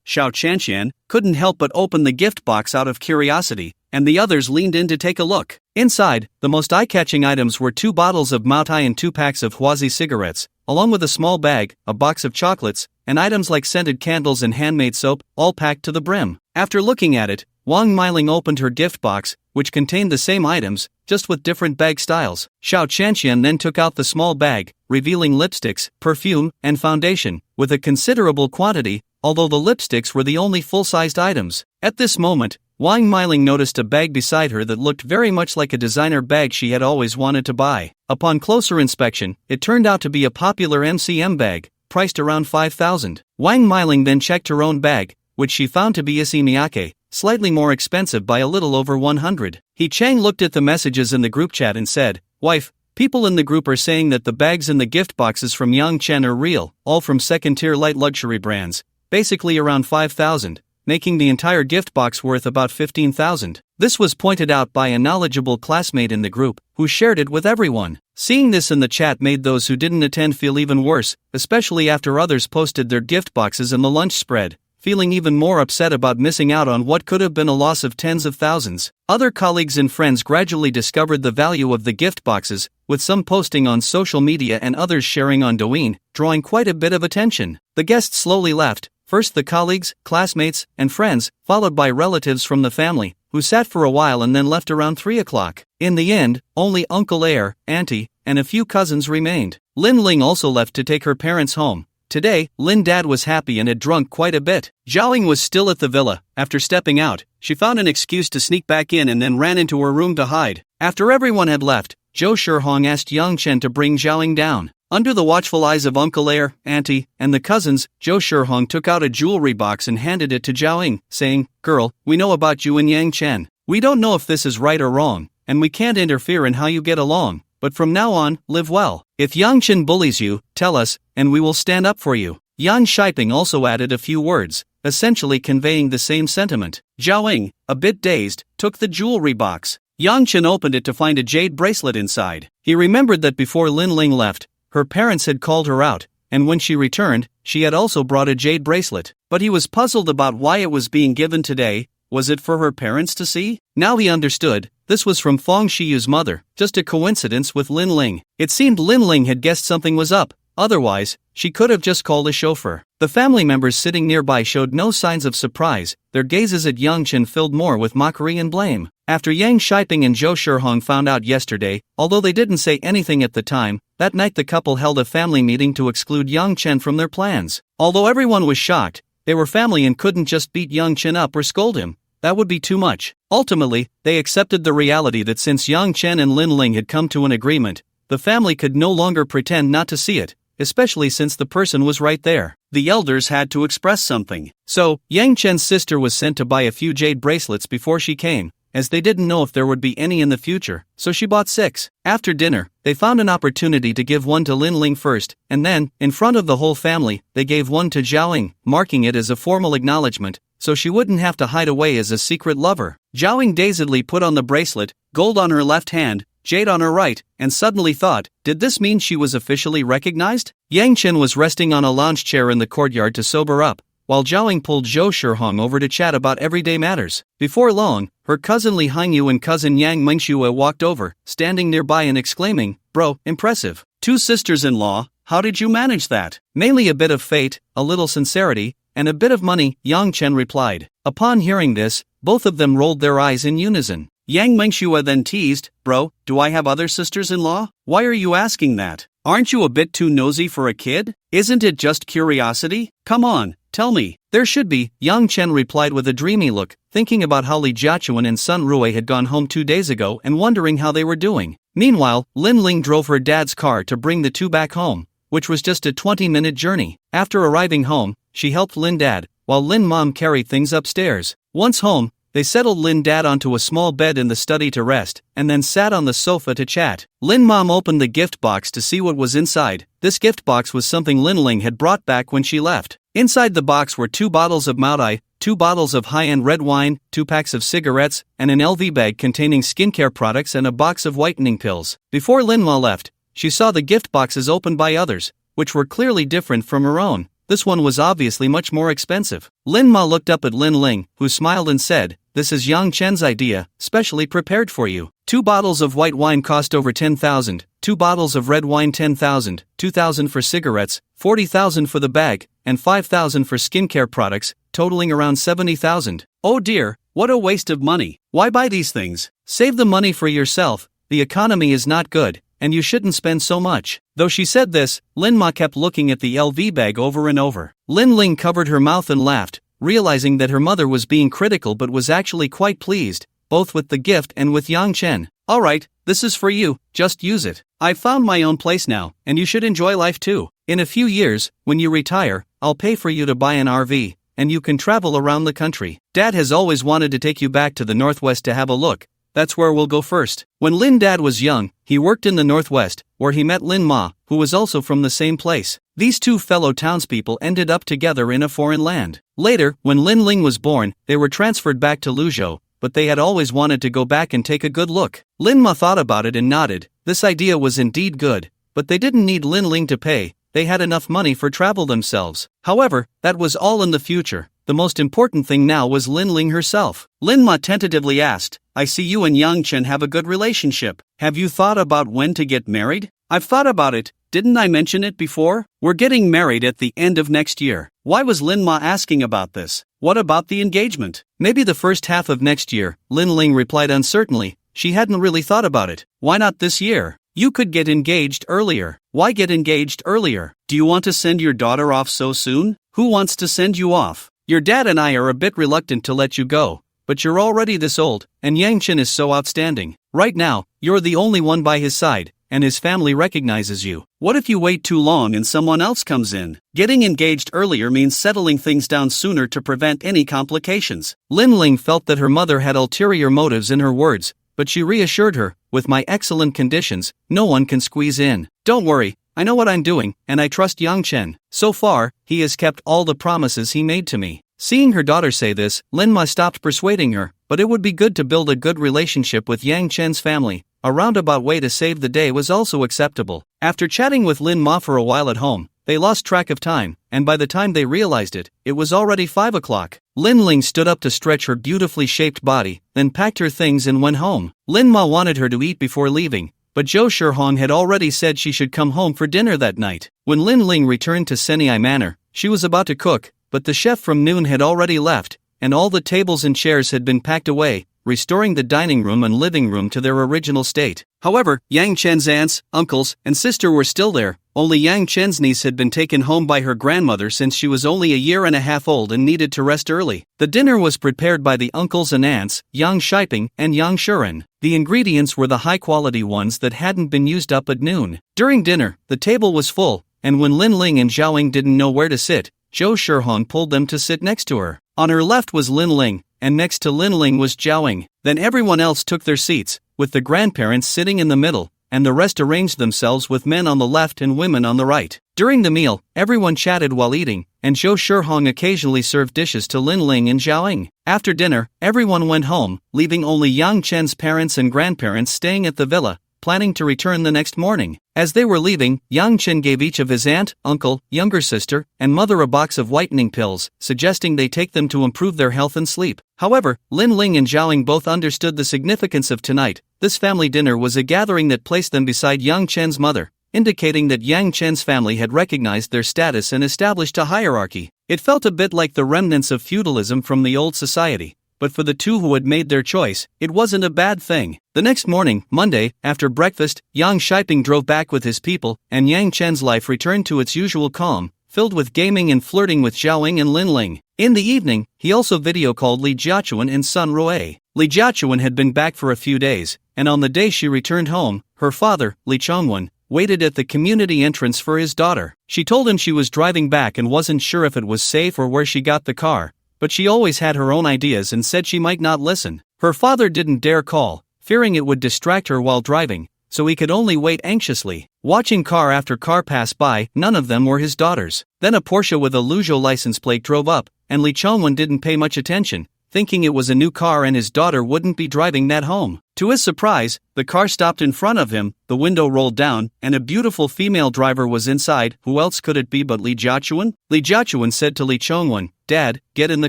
Xiao Chanxian, couldn't help but open the gift box out of curiosity, and the others leaned in to take a look. Inside, the most eye-catching items were 2 bottles of Maotai and 2 packs of Huazi cigarettes, along with a small bag, a box of chocolates, and items like scented candles and handmade soap, all packed to the brim. After looking at it, Wang Meiling opened her gift box, which contained the same items, just with different bag styles. Xiao Chanxian then took out the small bag, revealing lipsticks, perfume, and foundation, with a considerable quantity, although the lipsticks were the only full-sized items. At this moment, Wang Meiling noticed a bag beside her that looked very much like a designer bag she had always wanted to buy. Upon closer inspection, it turned out to be a popular MCM bag, priced around 5,000. Wang Meiling then checked her own bag, which she found to be Issey Miyake, slightly more expensive by a little over 100. Chang looked at the messages in the group chat and said, "Wife, people in the group are saying that the bags and the gift boxes from Yang Chen are real, all from second-tier light luxury brands, basically around 5,000, making the entire gift box worth about 15,000. This was pointed out by a knowledgeable classmate in the group, who shared it with everyone. Seeing this in the chat made those who didn't attend feel even worse, especially after others posted their gift boxes in the lunch spread, feeling even more upset about missing out on what could have been a loss of tens of thousands. Other colleagues and friends gradually discovered the value of the gift boxes, with some posting on social media and others sharing on Douyin, drawing quite a bit of attention. The guests slowly left, first the colleagues, classmates, and friends, followed by relatives from the family, who sat for a while and then left around 3 o'clock. In the end, only Uncle Air, Auntie, and a few cousins remained. Lin Ling also left to take her parents home. Today, Lin Dad was happy and had drunk quite a bit. Zhaoying was still at the villa. After stepping out, she found an excuse to sneak back in and then ran into her room to hide. After everyone had left, Zhou Shihong asked Yang Chen to bring Zhaoying down. Under the watchful eyes of Uncle Air, Auntie, and the cousins, Zhou Shihong took out a jewelry box and handed it to Zhaoying, saying, "Girl, we know about you and Yang Chen. We don't know if this is right or wrong, and we can't interfere in how you get along. But from now on, live well. If Yang Chen bullies you, tell us, and we will stand up for you." Yan Shiping also added a few words, essentially conveying the same sentiment. Zhaoying, a bit dazed, took the jewelry box. Yang Chen opened it to find a jade bracelet inside. He remembered that before Lin Ling left, her parents had called her out, and when she returned, she had also brought a jade bracelet. But he was puzzled about why it was being given today. Was it for her parents to see? Now he understood. This was from Fong Shiyu's mother, just a coincidence with Lin Ling. It seemed Lin Ling had guessed something was up, otherwise, she could have just called a chauffeur. The family members sitting nearby showed no signs of surprise, their gazes at Yang Chen filled more with mockery and blame. After Yang Shiping and Zhou Shihong found out yesterday, although they didn't say anything at the time, that night the couple held a family meeting to exclude Yang Chen from their plans. Although everyone was shocked, they were family and couldn't just beat Yang Chen up or scold him. That would be too much. Ultimately, they accepted the reality that since Yang Chen and Lin Ling had come to an agreement, the family could no longer pretend not to see it, especially since the person was right there. The elders had to express something. So, Yang Chen's sister was sent to buy a few jade bracelets before she came, as they didn't know if there would be any in the future, so she bought 6. After dinner, they found an opportunity to give one to Lin Ling first, and then, in front of the whole family, they gave one to Zhaoying, marking it as a formal acknowledgement, so she wouldn't have to hide away as a secret lover. Zhaoying dazedly put on the bracelet, gold on her left hand, jade on her right, and suddenly thought, did this mean she was officially recognized? Yang Chen was resting on a lounge chair in the courtyard to sober up, while Zhaoying pulled Zhou Shihong over to chat about everyday matters. Before long, her cousin Li Hangyu and cousin Yang Mengxue walked over, standing nearby and exclaiming, "Bro, impressive. 2 sisters-in-law, how did you manage that?" "Mainly a bit of fate, a little sincerity, and a bit of money," Yang Chen replied. Upon hearing this, both of them rolled their eyes in unison. Yang Mengxue then teased, "Bro, do I have other sisters-in-law? Why are you asking that? Aren't you a bit too nosy for a kid? Isn't it just curiosity? Come on, tell me." "There should be," Yang Chen replied with a dreamy look, thinking about how Li Jiachuan and Sun Rui had gone home 2 days ago and wondering how they were doing. Meanwhile, Lin Ling drove her dad's car to bring the two back home, which was just a 20-minute journey. After arriving home, she helped Lin Dad, while Lin Mom carried things upstairs. Once home, they settled Lin Dad onto a small bed in the study to rest, and then sat on the sofa to chat. Lin Mom opened the gift box to see what was inside. This gift box was something Lin Ling had brought back when she left. Inside the box were 2 bottles of Maodai, 2 bottles of high-end red wine, 2 packs of cigarettes, and an LV bag containing skincare products and a box of whitening pills. Before Lin Ma left, she saw the gift boxes opened by others, which were clearly different from her own. This one was obviously much more expensive. Lin Ma looked up at Lin Ling, who smiled and said, "This is Yang Chen's idea, specially prepared for you. 2 bottles of white wine cost over 10,000, 2 bottles of red wine 10,000, 2,000 for cigarettes, 40,000 for the bag, and 5,000 for skincare products, totaling around 70,000. Oh dear, what a waste of money. Why buy these things? Save the money for yourself, the economy is not good, and you shouldn't spend so much." Though she said this, Lin Ma kept looking at the LV bag over and over. Lin Ling covered her mouth and laughed, realizing that her mother was being critical but was actually quite pleased, both with the gift and with Yang Chen. "Alright, this is for you, just use it. I've found my own place now, and you should enjoy life too. In a few years, when you retire, I'll pay for you to buy an RV, and you can travel around the country. Dad has always wanted to take you back to the Northwest to have a look. That's where we'll go first." When Lin Dad was young, he worked in the Northwest, where he met Lin Ma, who was also from the same place. These two fellow townspeople ended up together in a foreign land. Later, when Lin Ling was born, they were transferred back to Luzhou, but they had always wanted to go back and take a good look. Lin Ma thought about it and nodded. This idea was indeed good, but they didn't need Lin Ling to pay, they had enough money for travel themselves. However, that was all in the future. The most important thing now was Lin Ling herself. Lin Ma tentatively asked, "I see you and Yang Chen have a good relationship. Have you thought about when to get married?" "I've thought about it, didn't I mention it before? We're getting married at the end of next year." Why was Lin Ma asking about this? What about the engagement? "Maybe the first half of next year," Lin Ling replied uncertainly. She hadn't really thought about it. "Why not this year? You could get engaged earlier." "Why get engaged earlier? Do you want to send your daughter off so soon?" "Who wants to send you off? Your dad and I are a bit reluctant to let you go, but you're already this old, and Yang Chen is so outstanding. Right now, you're the only one by his side, and his family recognizes you. What if you wait too long and someone else comes in?" Getting engaged earlier means settling things down sooner to prevent any complications. Lin Ling felt that her mother had ulterior motives in her words, but she reassured her, "With my excellent conditions, no one can squeeze in. Don't worry, I know what I'm doing, and I trust Yang Chen. So far, he has kept all the promises he made to me." Seeing her daughter say this, Lin Ma stopped persuading her, but it would be good to build a good relationship with Yang Chen's family. A roundabout way to save the day was also acceptable. After chatting with Lin Ma for a while at home, they lost track of time, and by the time they realized it, it was already 5 o'clock. Lin Ling stood up to stretch her beautifully shaped body, then packed her things and went home. Lin Ma wanted her to eat before leaving, but Zhou Shihong had already said she should come home for dinner that night. When Lin Ling returned to Senai Manor, she was about to cook, but the chef from noon had already left, and all the tables and chairs had been packed away, restoring the dining room and living room to their original state. However, Yang Chen's aunts, uncles, and sister were still there. Only Yang Chen's niece had been taken home by her grandmother since she was only a year and a half old and needed to rest early. The dinner was prepared by the uncles and aunts, Yang Shiping and Yang Shuren. The ingredients were the high-quality ones that hadn't been used up at noon. During dinner, the table was full, and when Lin Ling and Zhaoing didn't know where to sit, Zhou Shihong pulled them to sit next to her. On her left was Lin Ling, and next to Lin Ling was Zhaoing. Then everyone else took their seats, with the grandparents sitting in the middle, and the rest arranged themselves with men on the left and women on the right. During the meal, everyone chatted while eating, and Zhou Shihong occasionally served dishes to Lin Ling and Zhaoing. After dinner, everyone went home, leaving only Yang Chen's parents and grandparents staying at the villa, planning to return the next morning. As they were leaving, Yang Chen gave each of his aunt, uncle, younger sister, and mother a box of whitening pills, suggesting they take them to improve their health and sleep. However, Lin Ling and Zhaoing both understood the significance of tonight. This family dinner was a gathering that placed them beside Yang Chen's mother, indicating that Yang Chen's family had recognized their status and established a hierarchy. It felt a bit like the remnants of feudalism from the old society. But for the two who had made their choice, it wasn't a bad thing. The next morning, Monday, after breakfast, Yang Shiping drove back with his people, and Yang Chen's life returned to its usual calm, filled with gaming and flirting with Zhaoing and Lin Ling. In the evening, he also video-called Li Jiachuan and Sun Rui. Li Jiachuan had been back for a few days, and on the day she returned home, her father, Lee Chongwon, waited at the community entrance for his daughter. She told him she was driving back and wasn't sure if it was safe or where she got the car, but she always had her own ideas and said she might not listen. Her father didn't dare call, fearing it would distract her while driving, so he could only wait anxiously, watching car after car pass by. None of them were his daughters. Then a Porsche with a Luzhou license plate drove up, and Lee Chongwon didn't pay much attention, thinking it was a new car and his daughter wouldn't be driving that home. To his surprise, the car stopped in front of him, the window rolled down, and a beautiful female driver was inside. Who else could it be but Lee Jiachuan? Lee Jiachuan said to Lee Chongwon, "Dad, get in the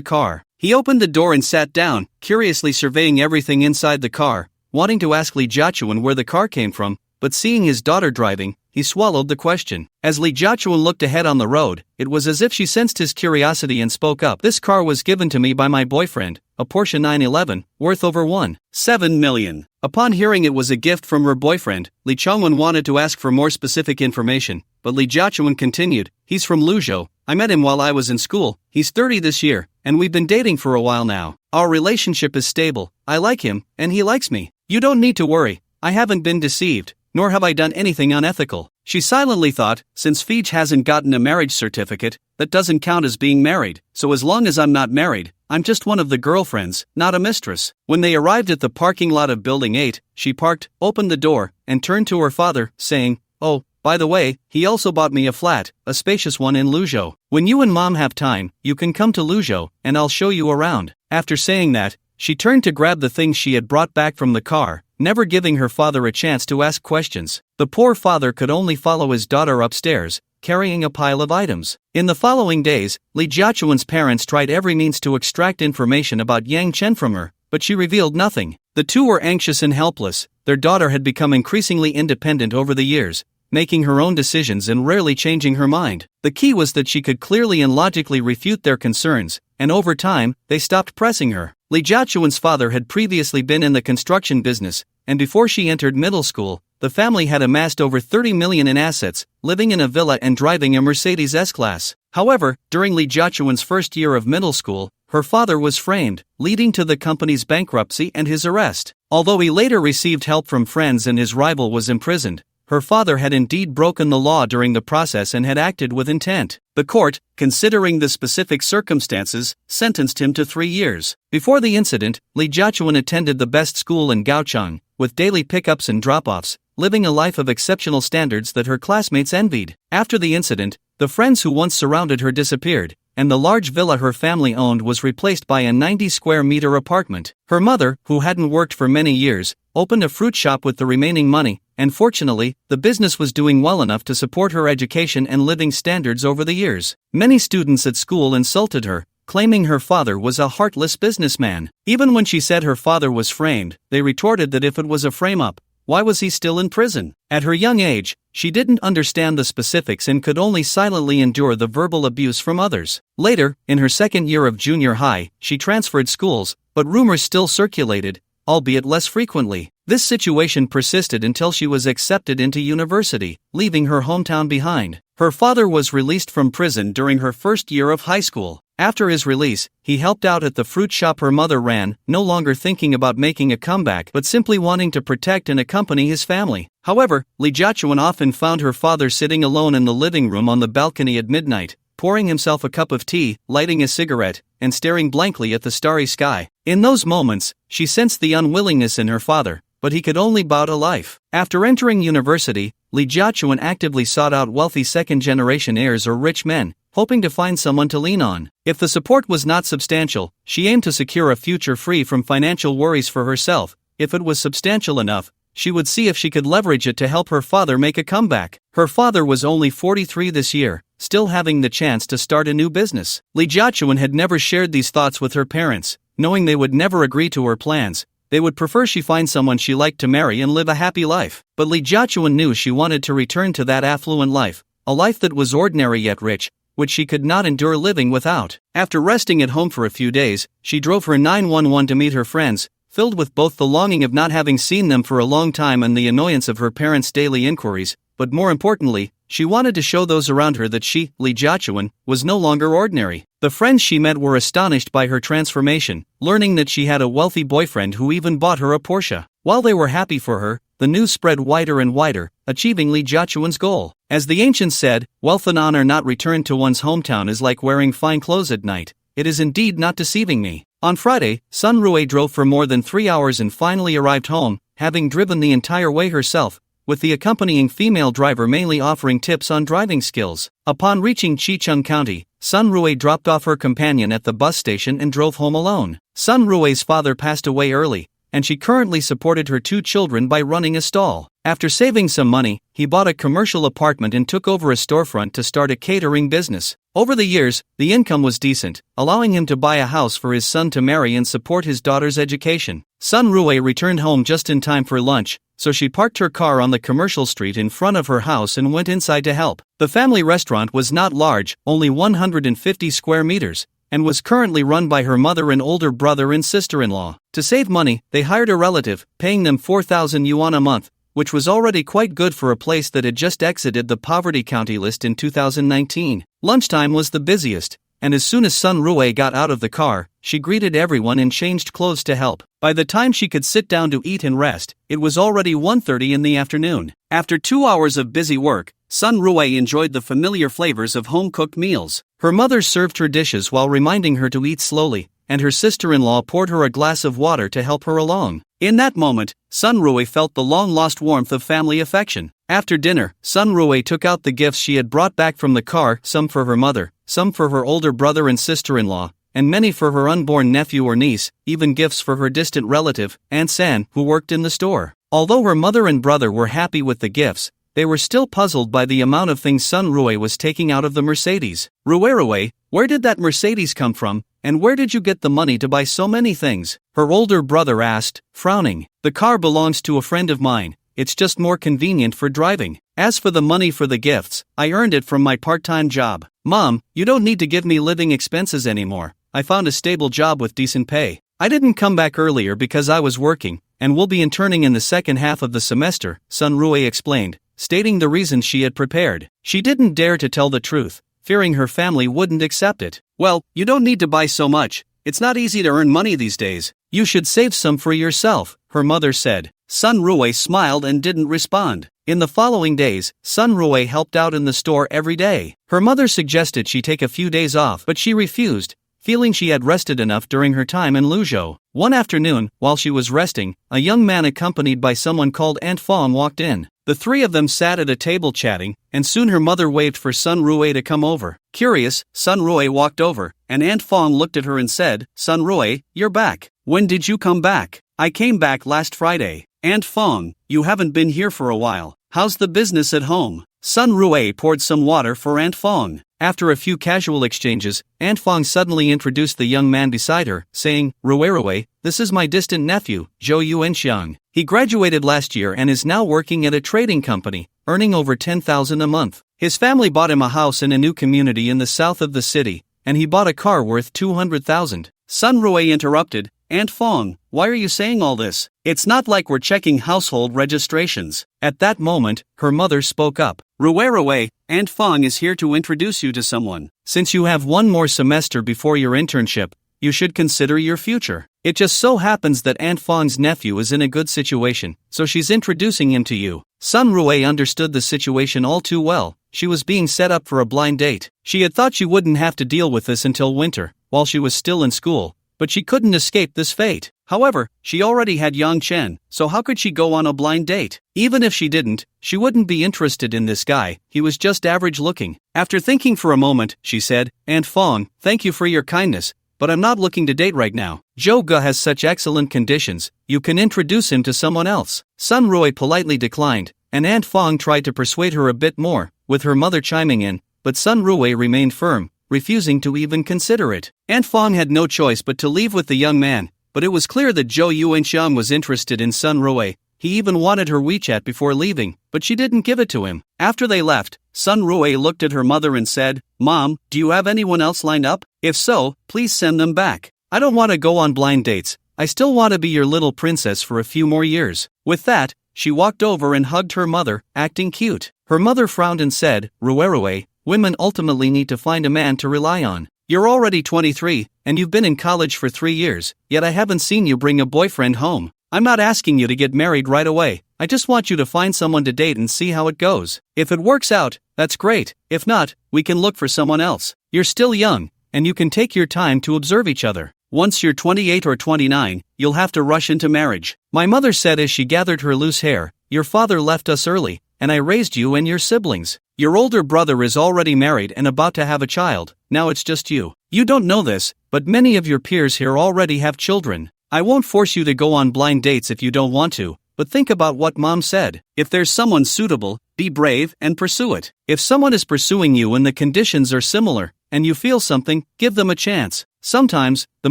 car." He opened the door and sat down, curiously surveying everything inside the car, wanting to ask Lee Jiachuan where the car came from, but seeing his daughter driving, he swallowed the question. As Lee Jiachuan looked ahead on the road, it was as if she sensed his curiosity and spoke up. "This car was given to me by my boyfriend, a Porsche 911, worth over 1.7 million. Upon hearing it was a gift from her boyfriend, Lee Chongwon wanted to ask for more specific information, but Lee Jiachuan continued, "He's from Luzhou. I met him while I was in school. He's 30 this year, and we've been dating for a while now. Our relationship is stable. I like him, and he likes me. You don't need to worry. I haven't been deceived, nor have I done anything unethical." She silently thought, since Feej hasn't gotten a marriage certificate, that doesn't count as being married, so as long as I'm not married, I'm just one of the girlfriends, not a mistress. When they arrived at the parking lot of Building 8, she parked, opened the door, and turned to her father, saying, "Oh, by the way, he also bought me a flat, a spacious one in Luzhou. When you and Mom have time, you can come to Luzhou, and I'll show you around." After saying that, she turned to grab the things she had brought back from the car, never giving her father a chance to ask questions. The poor father could only follow his daughter upstairs, carrying a pile of items. In the following days, Lee Jiachuan's parents tried every means to extract information about Yang Chen from her, but she revealed nothing. The two were anxious and helpless. Their daughter had become increasingly independent over the years, making her own decisions and rarely changing her mind. The key was that she could clearly and logically refute their concerns, and over time, they stopped pressing her. Lee Jiachuan's father had previously been in the construction business, and before she entered middle school, the family had amassed over 30 million in assets, living in a villa and driving a Mercedes S-Class. However, during Lee Jiachuan's first year of middle school, her father was framed, leading to the company's bankruptcy and his arrest. Although he later received help from friends and his rival was imprisoned, her father had indeed broken the law during the process and had acted with intent. The court, considering the specific circumstances, sentenced him to 3 years. Before the incident, Lee Jiachuan attended the best school in Gaochang, with daily pickups and drop-offs, living a life of exceptional standards that her classmates envied. After the incident, the friends who once surrounded her disappeared, and the large villa her family owned was replaced by a 90-square-meter apartment. Her mother, who hadn't worked for many years, opened a fruit shop with the remaining money, and fortunately, the business was doing well enough to support her education and living standards over the years. Many students at school insulted her, claiming her father was a heartless businessman. Even when she said her father was framed, they retorted that if it was a frame-up, why was he still in prison? At her young age, she didn't understand the specifics and could only silently endure the verbal abuse from others. Later, in her second year of junior high, she transferred schools, but rumors still circulated, albeit less frequently. This situation persisted until she was accepted into university, leaving her hometown behind. Her father was released from prison during her first year of high school. After his release, he helped out at the fruit shop her mother ran, no longer thinking about making a comeback but simply wanting to protect and accompany his family. However, Lee Jiachuan often found her father sitting alone in the living room on the balcony at midnight, pouring himself a cup of tea, lighting a cigarette, and staring blankly at the starry sky. In those moments, she sensed the unwillingness in her father, but he could only bow to life. After entering university, Lee Jiachuan actively sought out wealthy second-generation heirs or rich men, hoping to find someone to lean on. If the support was not substantial, she aimed to secure a future free from financial worries for herself. If it was substantial enough, she would see if she could leverage it to help her father make a comeback. Her father was only 43 this year, still having the chance to start a new business. Lee Jiachuan had never shared these thoughts with her parents, knowing they would never agree to her plans. They would prefer she find someone she liked to marry and live a happy life. But Lee Jiachuan knew she wanted to return to that affluent life, a life that was ordinary yet rich, which she could not endure living without. After resting at home for a few days, she drove her 911 to meet her friends, filled with both the longing of not having seen them for a long time and the annoyance of her parents' daily inquiries, but more importantly, she wanted to show those around her that she, Lee Jiachuan, was no longer ordinary. The friends she met were astonished by her transformation, learning that she had a wealthy boyfriend who even bought her a Porsche. While they were happy for her, the news spread wider and wider, achieving Li Jiachuan's goal. As the ancients said, wealth and honor not returned to one's hometown is like wearing fine clothes at night. It is indeed not deceiving me. On Friday, Sun Rui drove for more than 3 hours and finally arrived home, having driven the entire way herself, with the accompanying female driver mainly offering tips on driving skills. Upon reaching Chicheng County, Sun Rui dropped off her companion at the bus station and drove home alone. Sun Rui's father passed away early, and she currently supported her 2 children by running a stall. After saving some money, he bought a commercial apartment and took over a storefront to start a catering business. Over the years, the income was decent, allowing him to buy a house for his son to marry and support his daughter's education. Sun Rui returned home just in time for lunch, so she parked her car on the commercial street in front of her house and went inside to help. The family restaurant was not large, only 150 square meters, and was currently run by her mother and older brother and sister-in-law. To save money, they hired a relative, paying them 4,000 yuan a month, which was already quite good for a place that had just exited the poverty county list in 2019. Lunchtime was the busiest, and as soon as Sun Rui got out of the car, she greeted everyone and changed clothes to help. By the time she could sit down to eat and rest, it was already 1:30 in the afternoon. After 2 hours of busy work, Sun Rui enjoyed the familiar flavors of home-cooked meals. Her mother served her dishes while reminding her to eat slowly, and her sister-in-law poured her a glass of water to help her along. In that moment, Sun Rui felt the long-lost warmth of family affection. After dinner, Sun Rui took out the gifts she had brought back from the car, some for her mother, some for her older brother and sister-in-law, and many for her unborn nephew or niece, even gifts for her distant relative, Aunt San, who worked in the store. Although her mother and brother were happy with the gifts, they were still puzzled by the amount of things Sun Rui was taking out of the Mercedes. Rui, where did that Mercedes come from, and where did you get the money to buy so many things? Her older brother asked, frowning. The car belongs to a friend of mine, it's just more convenient for driving. As for the money for the gifts, I earned it from my part-time job. Mom, you don't need to give me living expenses anymore. I found a stable job with decent pay. I didn't come back earlier because I was working, and will be interning in the second half of the semester, Sun Rui explained, stating the reasons she had prepared. She didn't dare to tell the truth, fearing her family wouldn't accept it. Well, you don't need to buy so much. It's not easy to earn money these days. You should save some for yourself, her mother said. Sun Rui smiled and didn't respond. In the following days, Sun Rui helped out in the store every day. Her mother suggested she take a few days off, but she refused, feeling she had rested enough during her time in Luzhou. One afternoon, while she was resting, a young man accompanied by someone called Aunt Fong walked in. The three of them sat at a table chatting, and soon her mother waved for Sun Rui to come over. Curious, Sun Rui walked over, and Aunt Fong looked at her and said, Sun Rui, you're back. When did you come back? I came back last Friday. Aunt Fong, you haven't been here for a while. How's the business at home? Sun Rui poured some water for Aunt Fong. After a few casual exchanges, Aunt Fong suddenly introduced the young man beside her, saying, Rui, this is my distant nephew, Zhou Yuanxiang. He graduated last year and is now working at a trading company, earning over 10,000 a month. His family bought him a house in a new community in the south of the city, and he bought a car worth 200,000. Sun Rui interrupted, Aunt Fong, why are you saying all this? It's not like we're checking household registrations. At that moment, her mother spoke up. Rui, Aunt Fong is here to introduce you to someone. Since you have one more semester before your internship, you should consider your future. It just so happens that Aunt Fong's nephew is in a good situation, so she's introducing him to you. Sun Rui understood the situation all too well. She was being set up for a blind date. She had thought she wouldn't have to deal with this until winter, while she was still in school, but she couldn't escape this fate. However, she already had Yang Chen, so how could she go on a blind date? Even if she didn't, she wouldn't be interested in this guy, he was just average looking. After thinking for a moment, she said, Aunt Fong, thank you for your kindness, but I'm not looking to date right now. Zhou Ge has such excellent conditions, you can introduce him to someone else. Sun Rui politely declined, and Aunt Fong tried to persuade her a bit more, with her mother chiming in, but Sun Rui remained firm, refusing to even consider it. Aunt Fong had no choice but to leave with the young man, but it was clear that Zhou Yuanxiang was interested in Sun Rui. He even wanted her WeChat before leaving, but she didn't give it to him. After they left, Sun Rui looked at her mother and said, Mom, do you have anyone else lined up? If so, please send them back. I don't want to go on blind dates. I still want to be your little princess for a few more years. With that, she walked over and hugged her mother, acting cute. Her mother frowned and said, Rui, women ultimately need to find a man to rely on. You're already 23, and you've been in college for 3 years, yet I haven't seen you bring a boyfriend home. I'm not asking you to get married right away. I just want you to find someone to date and see how it goes. If it works out, that's great. If not, we can look for someone else. You're still young, and you can take your time to observe each other. Once you're 28 or 29, you'll have to rush into marriage. My mother said as she gathered her loose hair, your father left us early, and I raised you and your siblings. Your older brother is already married and about to have a child, now it's just you. You don't know this, but many of your peers here already have children. I won't force you to go on blind dates if you don't want to, but think about what Mom said. If there's someone suitable, be brave and pursue it. If someone is pursuing you and the conditions are similar, and you feel something, give them a chance. Sometimes, the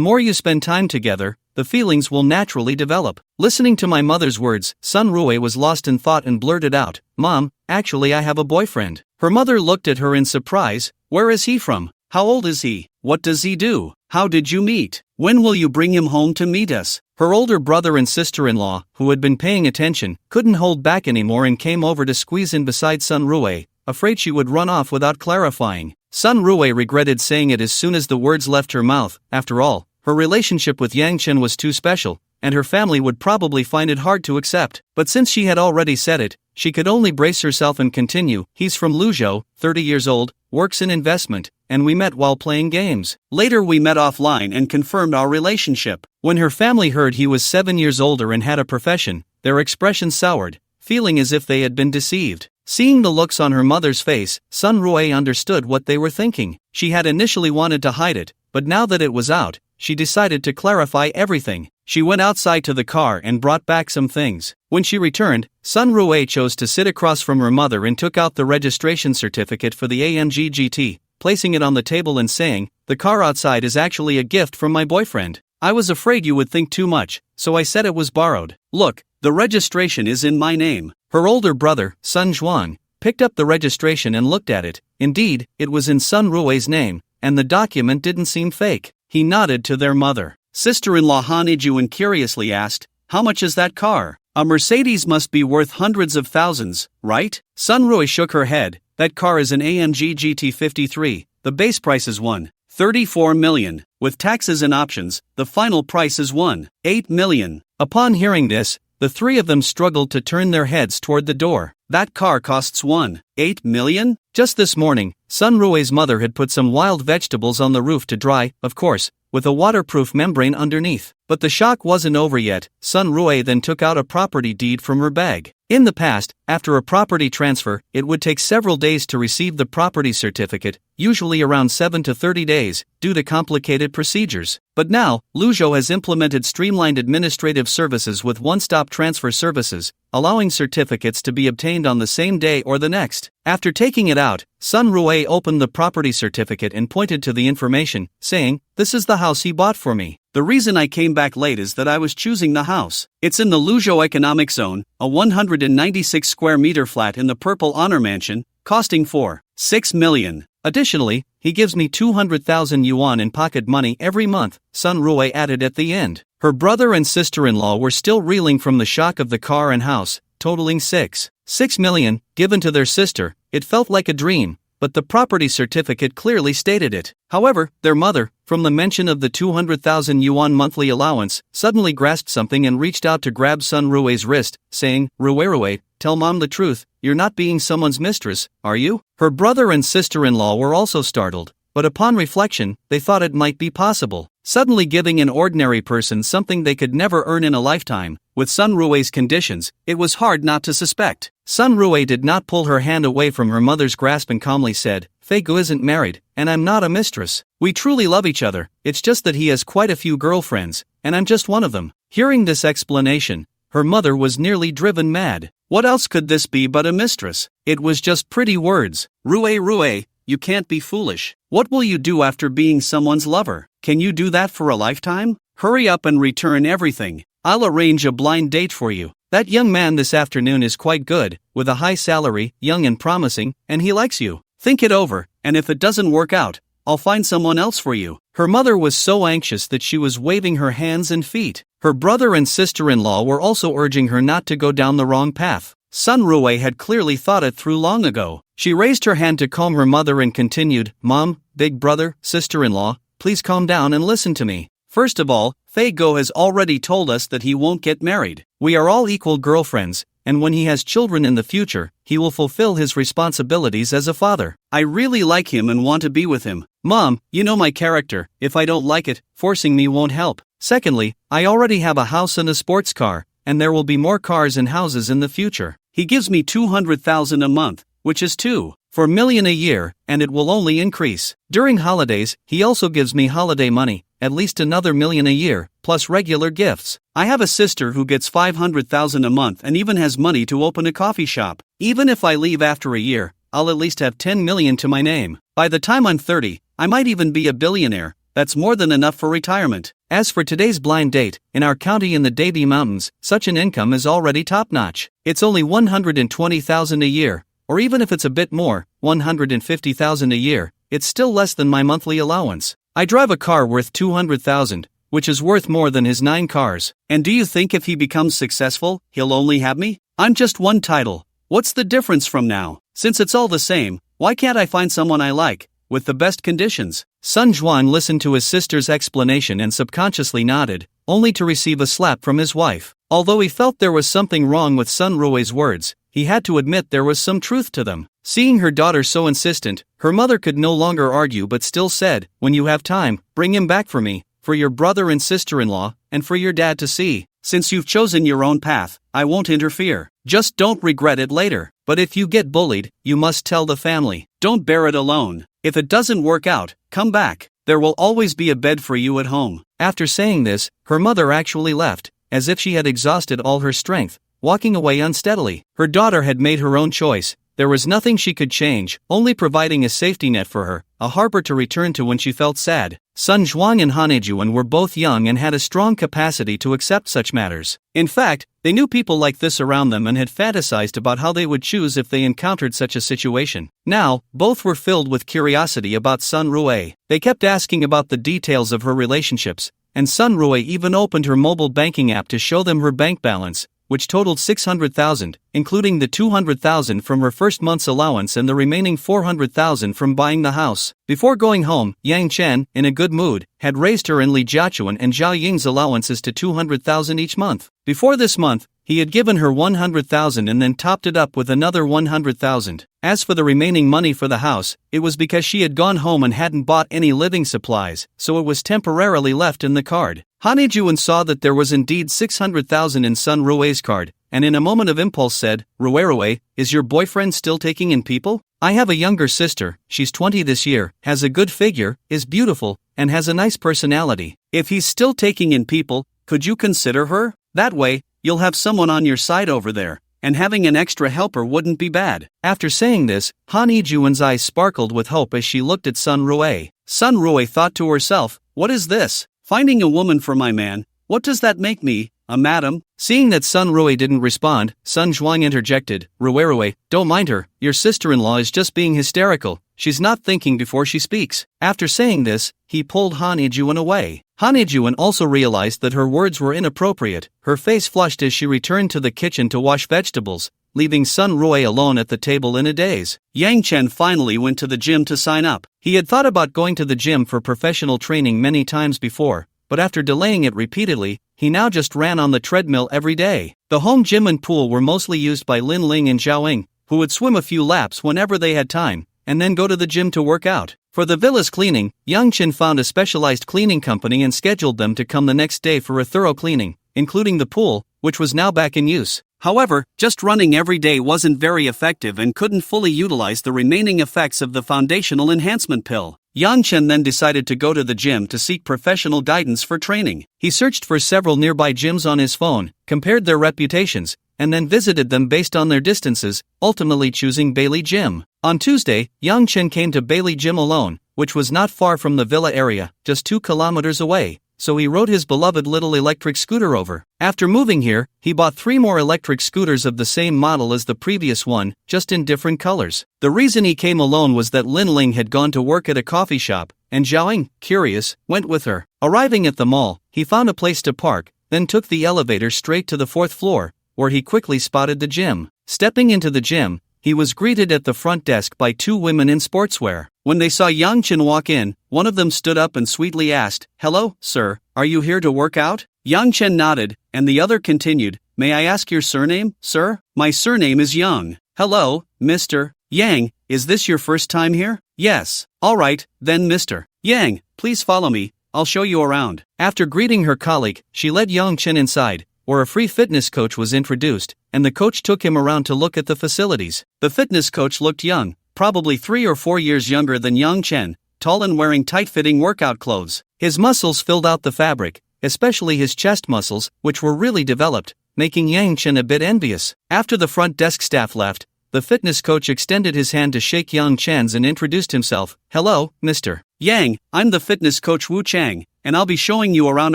more you spend time together, the feelings will naturally develop. Listening to my mother's words, Sun Rue was lost in thought and blurted out, Mom, actually I have a boyfriend. Her mother looked at her in surprise. Where is he from? How old is he? What does he do? How did you meet? When will you bring him home to meet us? Her older brother and sister-in-law, who had been paying attention, couldn't hold back anymore and came over to squeeze in beside Sun Rue, afraid she would run off without clarifying. Sun Rue regretted saying it as soon as the words left her mouth. After all, her relationship with Yang Chen was too special, and her family would probably find it hard to accept. But since she had already said it, she could only brace herself and continue. He's from Luzhou, 30 years old, works in investment, and we met while playing games. Later we met offline and confirmed our relationship. When her family heard he was 7 years older and had a profession, their expressions soured, feeling as if they had been deceived. Seeing the looks on her mother's face, Sun Rue understood what they were thinking. She had initially wanted to hide it, but now that it was out, she decided to clarify everything. She went outside to the car and brought back some things. When she returned, Sun Rue chose to sit across from her mother and took out the registration certificate for the AMG GT, placing it on the table and saying, the car outside is actually a gift from my boyfriend. I was afraid you would think too much, so I said it was borrowed. Look, the registration is in my name. Her older brother, Sun Zhuang, picked up the registration and looked at it. Indeed, it was in Sun Rue's name, and the document didn't seem fake. He nodded to their mother. Sister-in-law Han Ijuan curiously asked, how much is that car? A Mercedes must be worth hundreds of thousands, right? Sun Rue shook her head. That car is an AMG GT53. The base price is 1.34 million. With taxes and options, the final price is 1.8 million. Upon hearing this, the three of them struggled to turn their heads toward the door. That car costs 1.8 million? Just this morning, Sun Rue's mother had put some wild vegetables on the roof to dry, of course, with a waterproof membrane underneath. But the shock wasn't over yet. Sun Rue then took out a property deed from her bag. In the past, after a property transfer, it would take several days to receive the property certificate, usually around 7 to 30 days, due to complicated procedures. But now, Luzhou has implemented streamlined administrative services with one-stop transfer services, allowing certificates to be obtained on the same day or the next. After taking it out, Sun Rue opened the property certificate and pointed to the information, saying, "This is the house he bought for me. The reason I came back late is that I was choosing the house. It's in the Luzhou Economic Zone, a 196 square meter flat in the Purple Honor Mansion, costing 4.6 million. Additionally, he gives me 200,000 yuan in pocket money every month," Sun Rue added at the end. Her brother and sister-in-law were still reeling from the shock of the car and house, totaling 6 million, given to their sister. It felt like a dream, but the property certificate clearly stated it. However, their mother, from the mention of the 200,000 yuan monthly allowance, suddenly grasped something and reached out to grab Sun Rue's wrist, saying, Rue, tell mom the truth, you're not being someone's mistress, are you? Her brother and sister-in-law were also startled, but upon reflection, they thought it might be possible. Suddenly giving an ordinary person something they could never earn in a lifetime, with Sun Rue's conditions, it was hard not to suspect. Sun Rue did not pull her hand away from her mother's grasp and calmly said, Fei Gu isn't married, and I'm not a mistress. We truly love each other, it's just that he has quite a few girlfriends, and I'm just one of them. Hearing this explanation, her mother was nearly driven mad. What else could this be but a mistress? It was just pretty words. Rue, you can't be foolish. What will you do after being someone's lover? Can you do that for a lifetime? Hurry up and return everything. I'll arrange a blind date for you. That young man this afternoon is quite good, with a high salary, young and promising, and he likes you. Think it over, and if it doesn't work out, I'll find someone else for you. Her mother was so anxious that she was waving her hands and feet. Her brother and sister-in-law were also urging her not to go down the wrong path. Sun Rue had clearly thought it through long ago. She raised her hand to calm her mother and continued, Mom, big brother, sister-in-law, please calm down and listen to me. First of all, Fei Go has already told us that he won't get married. We are all equal girlfriends, and when he has children in the future, he will fulfill his responsibilities as a father. I really like him and want to be with him. Mom, you know my character. If I don't like it, forcing me won't help. Secondly, I already have a house and a sports car, and there will be more cars and houses in the future. He gives me 200,000 a month, which is 2.4 million a year, and it will only increase. During holidays, he also gives me holiday money, at least another million a year, plus regular gifts. I have a sister who gets 500,000 a month and even has money to open a coffee shop. Even if I leave after a year, I'll at least have 10 million to my name. By the time I'm 30, I might even be a billionaire. That's more than enough for retirement. As for today's blind date, in our county in the Dabi Mountains, such an income is already top-notch. It's only 120,000 a year, or even if it's a bit more, 150,000 a year, it's still less than my monthly allowance. I drive a car worth 200,000, which is worth more than his 9 cars. And do you think if he becomes successful, he'll only have me? I'm just one title. What's the difference from now? Since it's all the same, why can't I find someone I like, with the best conditions? Sun Juan listened to his sister's explanation and subconsciously nodded, only to receive a slap from his wife. Although he felt there was something wrong with Sun Rui's words, he had to admit there was some truth to them. Seeing her daughter so insistent, her mother could no longer argue but still said, "When you have time, bring him back for me, for your brother and sister-in-law, and for your dad to see. Since you've chosen your own path, I won't interfere. Just don't regret it later. But if you get bullied, you must tell the family. Don't bear it alone. If it doesn't work out, come back. There will always be a bed for you at home." After saying this, her mother actually left, as if she had exhausted all her strength, walking away unsteadily. Her daughter had made her own choice. There was nothing she could change, only providing a safety net for her, a harbor to return to when she felt sad. Sun Zhuang and Han Ejuan were both young and had a strong capacity to accept such matters. In fact, they knew people like this around them and had fantasized about how they would choose if they encountered such a situation. Now, both were filled with curiosity about Sun Rui. They kept asking about the details of her relationships, and Sun Rui even opened her mobile banking app to show them her bank balance, which totaled 600,000, including the 200,000 from her first month's allowance and the remaining 400,000 from buying the house. Before going home, Yang Chen, in a good mood, had raised her and Li Jiachuan and Zhao Ying's allowances to 200,000 each month. Before this month, he had given her 100,000 and then topped it up with another 100,000. As for the remaining money for the house, it was because she had gone home and hadn't bought any living supplies, so it was temporarily left in the card. Han Ejuan saw that there was indeed 600,000 in Sun Rui's card, and in a moment of impulse said, "Rui, is your boyfriend still taking in people? I have a younger sister, she's 20 this year, has a good figure, is beautiful, and has a nice personality. If he's still taking in people, could you consider her? That way, you'll have someone on your side over there, and having an extra helper wouldn't be bad." After saying this, Han Ejuan's eyes sparkled with hope as she looked at Sun Rui. Sun Rui thought to herself, "What is this? Finding a woman for my man, what does that make me, a madam?" Seeing that Sun Rui didn't respond, Sun Zhuang interjected, "Rui, don't mind her, your sister-in-law is just being hysterical, she's not thinking before she speaks." After saying this, he pulled Han Ejuan away. Han Ejuan also realized that her words were inappropriate. Her face flushed as she returned to the kitchen to wash vegetables, leaving Sun Rui alone at the table in a daze. Yang Chen finally went to the gym to sign up. He had thought about going to the gym for professional training many times before, but after delaying it repeatedly, he now just ran on the treadmill every day. The home gym and pool were mostly used by Lin Ling and Zhao Ying, who would swim a few laps whenever they had time, and then go to the gym to work out. For the villa's cleaning, Yang Chen found a specialized cleaning company and scheduled them to come the next day for a thorough cleaning, including the pool, which was now back in use. However, just running every day wasn't very effective and couldn't fully utilize the remaining effects of the foundational enhancement pill. Yang Chen then decided to go to the gym to seek professional guidance for training. He searched for several nearby gyms on his phone, compared their reputations, and then visited them based on their distances, ultimately choosing Bailey Gym. On Tuesday, Yang Chen came to Bailey Gym alone, which was not far from the villa area, just 2 kilometers away, so he rode his beloved little electric scooter over. After moving here, he bought 3 more electric scooters of the same model as the previous one, just in different colors. The reason he came alone was that Lin Ling had gone to work at a coffee shop, and Zhao Ying, curious, went with her. Arriving at the mall, he found a place to park, then took the elevator straight to the 4th floor, where he quickly spotted the gym. Stepping into the gym, he was greeted at the front desk by two women in sportswear. When they saw Yang Chen walk in, one of them stood up and sweetly asked, "Hello, sir, are you here to work out?" Yang Chen nodded, and the other continued, "May I ask your surname, sir?" "My surname is Yang." "Hello, Mr. Yang, is this your first time here?" "Yes." "Alright, then Mr. Yang, please follow me, I'll show you around." After greeting her colleague, she led Yang Chen inside, where a free fitness coach was introduced, and the coach took him around to look at the facilities. The fitness coach looked young, probably 3 or 4 years younger than Yang Chen, tall and wearing tight-fitting workout clothes. His muscles filled out the fabric, especially his chest muscles, which were really developed, making Yang Chen a bit envious. After the front desk staff left, the fitness coach extended his hand to shake Yang Chen's and introduced himself. "Hello, Mr. Yang, I'm the fitness coach Wu Chang, and I'll be showing you around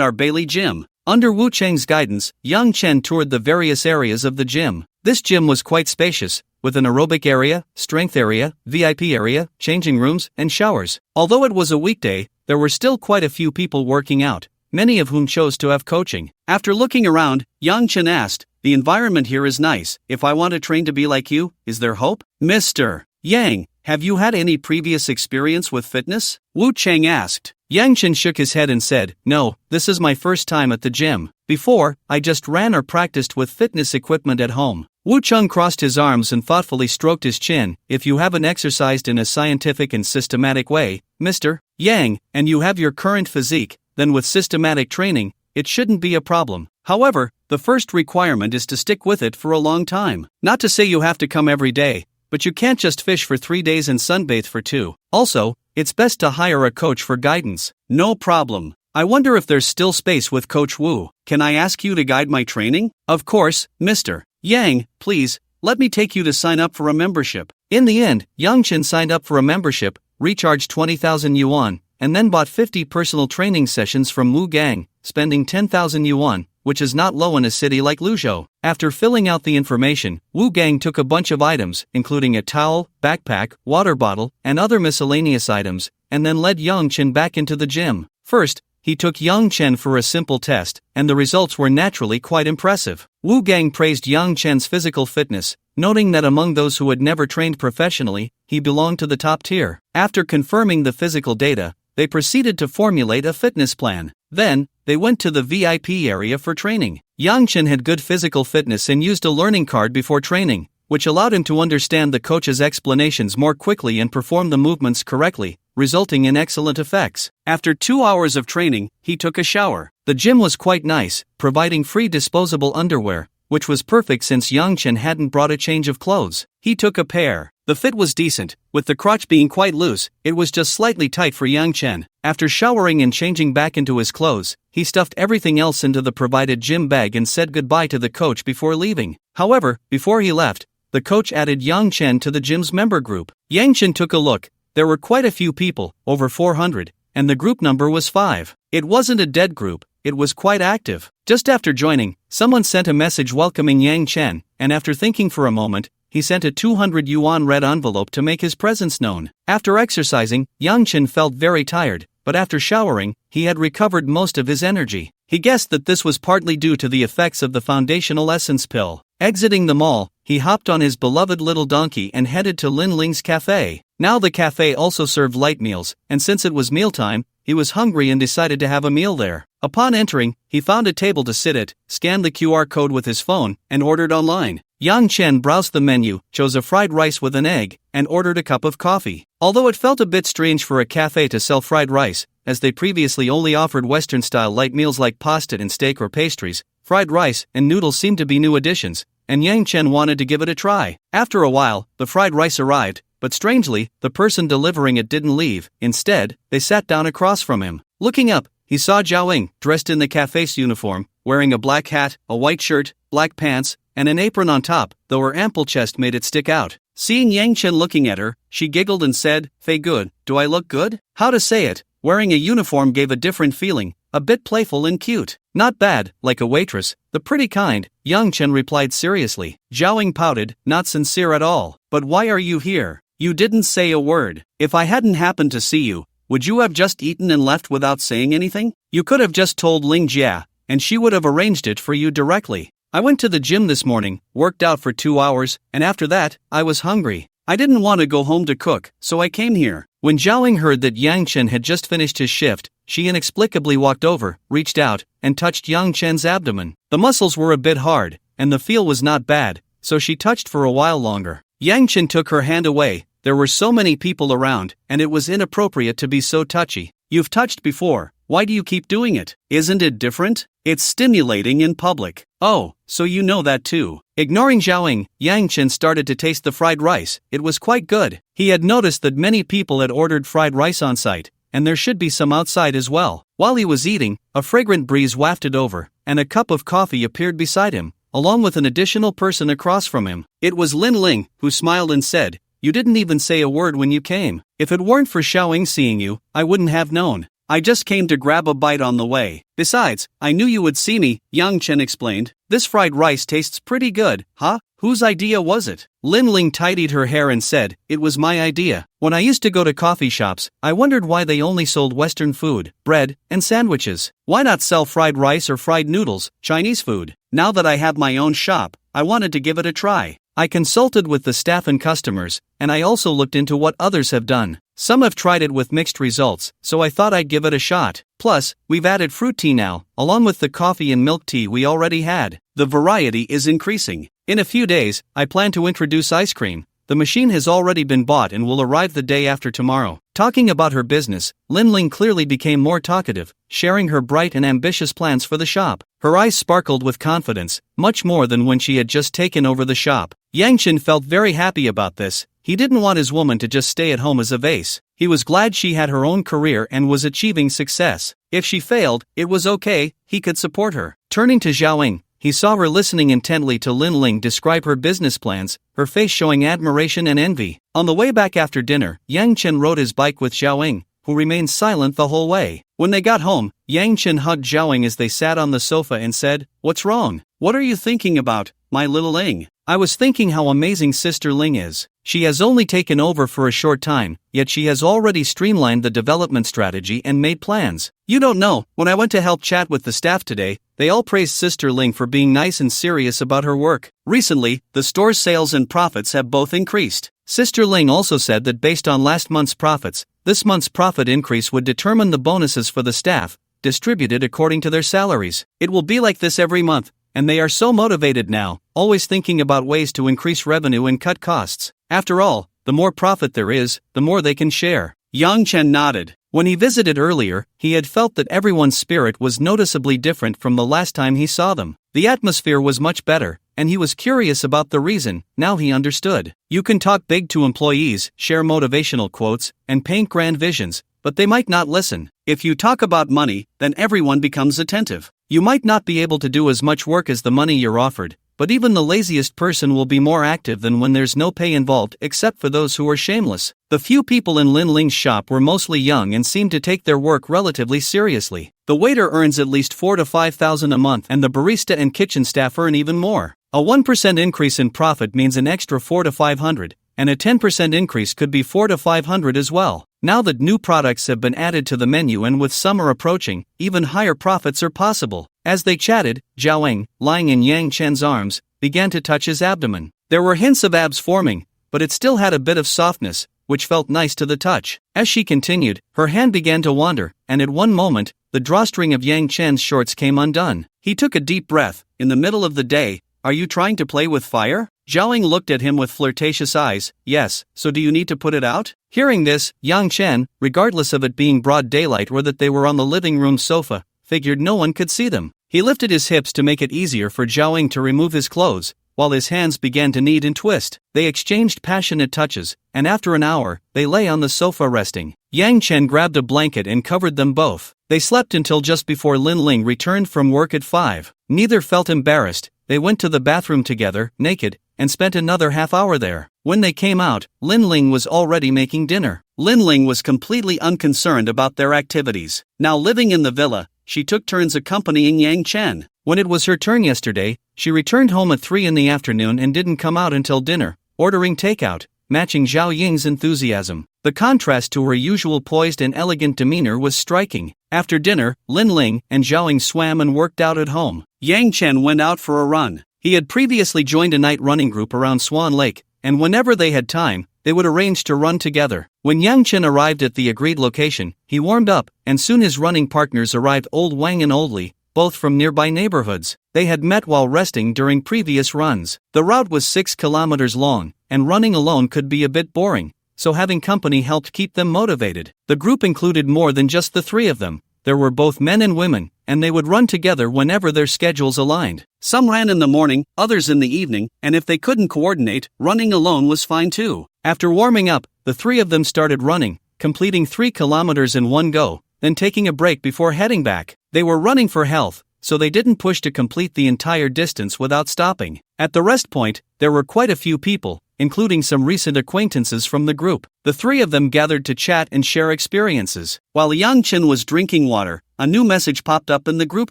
our Bailey gym." Under Wu Chang's guidance, Yang Chen toured the various areas of the gym. This gym was quite spacious, with an aerobic area, strength area, VIP area, changing rooms, and showers. Although it was a weekday, there were still quite a few people working out, many of whom chose to have coaching. After looking around, Yang Chen asked, "The environment here is nice. If I want to train to be like you, is there hope?" "Mr. Yang, have you had any previous experience with fitness?" Wu Chang asked. Yang Chen shook his head and said, "No, this is my first time at the gym. Before, I just ran or practiced with fitness equipment at home." Wu Chang crossed his arms and thoughtfully stroked his chin. "If you haven't exercised in a scientific and systematic way, Mr. Yang, and you have your current physique, then with systematic training, it shouldn't be a problem. However, the first requirement is to stick with it for a long time. Not to say you have to come every day, but you can't just fish for 3 days and sunbathe for 2. Also, it's best to hire a coach for guidance." "No problem. I wonder if there's still space with Coach Wu. Can I ask you to guide my training?" "Of course, Mr. Yang, please, let me take you to sign up for a membership." In the end, Yang Chen signed up for a membership, recharged 20,000 yuan, and then bought 50 personal training sessions from Wu Gang, spending 10,000 yuan, which is not low in a city like Luzhou. After filling out the information, Wu Gang took a bunch of items, including a towel, backpack, water bottle, and other miscellaneous items, and then led Yang Chen back into the gym. First, he took Yang Chen for a simple test, and the results were naturally quite impressive. Wu Gang praised Yang Chen's physical fitness, noting that among those who had never trained professionally, he belonged to the top tier. After confirming the physical data, they proceeded to formulate a fitness plan. Then, they went to the VIP area for training. Yang Chen had good physical fitness and used a learning card before training, which allowed him to understand the coach's explanations more quickly and perform the movements correctly, resulting in excellent effects. After 2 hours of training, he took a shower. The gym was quite nice, providing free disposable underwear, which was perfect since Yang Chen hadn't brought a change of clothes. He took a pair. The fit was decent, with the crotch being quite loose. It was just slightly tight for Yang Chen. After showering and changing back into his clothes, he stuffed everything else into the provided gym bag and said goodbye to the coach before leaving. However, before he left, the coach added Yang Chen to the gym's member group. Yang Chen took a look. There were quite a few people, over 400, and the group number was 5. It wasn't a dead group, it was quite active. Just after joining, someone sent a message welcoming Yang Chen, and after thinking for a moment, he sent a 200 yuan red envelope to make his presence known. After exercising, Yang Chen felt very tired, but after showering, he had recovered most of his energy. He guessed that this was partly due to the effects of the foundational essence pill. Exiting the mall, he hopped on his beloved little donkey and headed to Lin Ling's cafe. Now the cafe also served light meals, and since it was mealtime, he was hungry and decided to have a meal there. Upon entering, he found a table to sit at, scanned the QR code with his phone, and ordered online. Yang Chen browsed the menu, chose a fried rice with an egg, and ordered a cup of coffee. Although it felt a bit strange for a cafe to sell fried rice, as they previously only offered Western-style light meals like pasta and steak or pastries, fried rice and noodles seemed to be new additions, and Yang Chen wanted to give it a try. After a while, the fried rice arrived, but strangely, the person delivering it didn't leave. Instead, they sat down across from him. Looking up, he saw Zhao, dressed in the cafe's uniform, wearing a black hat, a white shirt, black pants, and an apron on top, though her ample chest made it stick out. Seeing Yang Chen looking at her, she giggled and said, "Fei good, do I look good?" How to say it, wearing a uniform gave a different feeling, a bit playful and cute. "Not bad, like a waitress, the pretty kind," Yang Chen replied seriously. Zhao pouted, not sincere at all. "But why are you here? You didn't say a word. If I hadn't happened to see you, would you have just eaten and left without saying anything? You could have just told Ling Jia, and she would have arranged it for you directly." I went to the gym this morning, worked out for 2 hours, and after that, I was hungry. I didn't want to go home to cook, so I came here. When Zhaoying heard that Yang Chen had just finished his shift, she inexplicably walked over, reached out, and touched Yang Chen's abdomen. The muscles were a bit hard, and the feel was not bad, so she touched for a while longer. Yang Chen took her hand away. There were so many people around, and it was inappropriate to be so touchy. You've touched before, why do you keep doing it? Isn't it different? It's stimulating in public. Oh, so you know that too. Ignoring Zhaoying, Yang Chen started to taste the fried rice. It was quite good. He had noticed that many people had ordered fried rice on site, and there should be some outside as well. While he was eating, a fragrant breeze wafted over, and a cup of coffee appeared beside him, along with an additional person across from him. It was Lin Ling, who smiled and said, "You didn't even say a word when you came. If it weren't for Zhaoying seeing you, I wouldn't have known. I just came to grab a bite on the way. Besides, I knew you would see me," Yang Chen explained. "This fried rice tastes pretty good, huh? Whose idea was it?" Lin Ling tidied her hair and said, "It was my idea. When I used to go to coffee shops, I wondered why they only sold Western food, bread, and sandwiches. Why not sell fried rice or fried noodles, Chinese food? Now that I have my own shop, I wanted to give it a try. I consulted with the staff and customers, and I also looked into what others have done. Some have tried it with mixed results, so I thought I'd give it a shot. Plus, we've added fruit tea now, along with the coffee and milk tea we already had. The variety is increasing. In a few days, I plan to introduce ice cream. The machine has already been bought and will arrive the day after tomorrow." Talking about her business, Lin Ling clearly became more talkative, sharing her bright and ambitious plans for the shop. Her eyes sparkled with confidence, much more than when she had just taken over the shop. Yang Chen felt very happy about this. He didn't want his woman to just stay at home as a vase. He was glad she had her own career and was achieving success. If she failed, it was okay, he could support her. Turning to Zhaoying, he saw her listening intently to Lin Ling describe her business plans, her face showing admiration and envy. On the way back after dinner, Yang Chen rode his bike with Zhaoying, who remained silent the whole way. When they got home, Yang Chen hugged Zhaoying as they sat on the sofa and said, "What's wrong? What are you thinking about, my little Ling?" "I was thinking how amazing Sister Ling is. She has only taken over for a short time, yet she has already streamlined the development strategy and made plans. You don't know, when I went to help chat with the staff today, they all praised Sister Ling for being nice and serious about her work. Recently, the store's sales and profits have both increased. Sister Ling also said that based on last month's profits, this month's profit increase would determine the bonuses for the staff, distributed according to their salaries. It will be like this every month, and they are so motivated now, always thinking about ways to increase revenue and cut costs. After all, the more profit there is, the more they can share." Yang Chen nodded. When he visited earlier, he had felt that everyone's spirit was noticeably different from the last time he saw them. The atmosphere was much better, and he was curious about the reason. Now he understood. You can talk big to employees, share motivational quotes, and paint grand visions, but they might not listen. If you talk about money, then everyone becomes attentive. You might not be able to do as much work as the money you're offered, but even the laziest person will be more active than when there's no pay involved except for those who are shameless. The few people in Lin Ling's shop were mostly young and seemed to take their work relatively seriously. The waiter earns at least 4,000 to 5,000 a month, and the barista and kitchen staff earn even more. A 1% increase in profit means an extra 400 to 500, and a 10% increase could be 400 to 500 as well. Now that new products have been added to the menu and with summer approaching, even higher profits are possible. As they chatted, Zhaoying, lying in Yang Chen's arms, began to touch his abdomen. There were hints of abs forming, but it still had a bit of softness, which felt nice to the touch. As she continued, her hand began to wander, and at one moment, the drawstring of Yang Chen's shorts came undone. He took a deep breath. "In the middle of the day, are you trying to play with fire?" Zhaoying looked at him with flirtatious eyes. "Yes, so do you need to put it out?" Hearing this, Yang Chen, regardless of it being broad daylight or that they were on the living room sofa, figured no one could see them. He lifted his hips to make it easier for Zhaoying to remove his clothes, while his hands began to knead and twist. They exchanged passionate touches, and after an hour, they lay on the sofa resting. Yang Chen grabbed a blanket and covered them both. They slept until just before Lin Ling returned from work at 5. Neither felt embarrassed. They went to the bathroom together, naked, and spent another half hour there. When they came out, Lin Ling was already making dinner. Lin Ling was completely unconcerned about their activities. Now living in the villa, she took turns accompanying Yang Chen. When it was her turn yesterday, she returned home at 3 in the afternoon and didn't come out until dinner, ordering takeout, matching Zhao Ying's enthusiasm. The contrast to her usual poised and elegant demeanor was striking. After dinner, Lin Ling and Zhao Ying swam and worked out at home. Yang Chen went out for a run. He had previously joined a night running group around Swan Lake, and whenever they had time, they would arrange to run together. When Yang Chen arrived at the agreed location, he warmed up, and soon his running partners arrived, Old Wang and Old Li, both from nearby neighborhoods. They had met while resting during previous runs. The route was 6 kilometers long, and running alone could be a bit boring, so having company helped keep them motivated. The group included more than just the three of them. There were both men and women, and they would run together whenever their schedules aligned. Some ran in the morning, others in the evening, and if they couldn't coordinate, running alone was fine too. After warming up, the three of them started running, completing 3 kilometers in one go, then taking a break before heading back. They were running for health, so they didn't push to complete the entire distance without stopping. At the rest point, there were quite a few people, including some recent acquaintances from the group. The three of them gathered to chat and share experiences. While Yang Chen was drinking water, a new message popped up in the group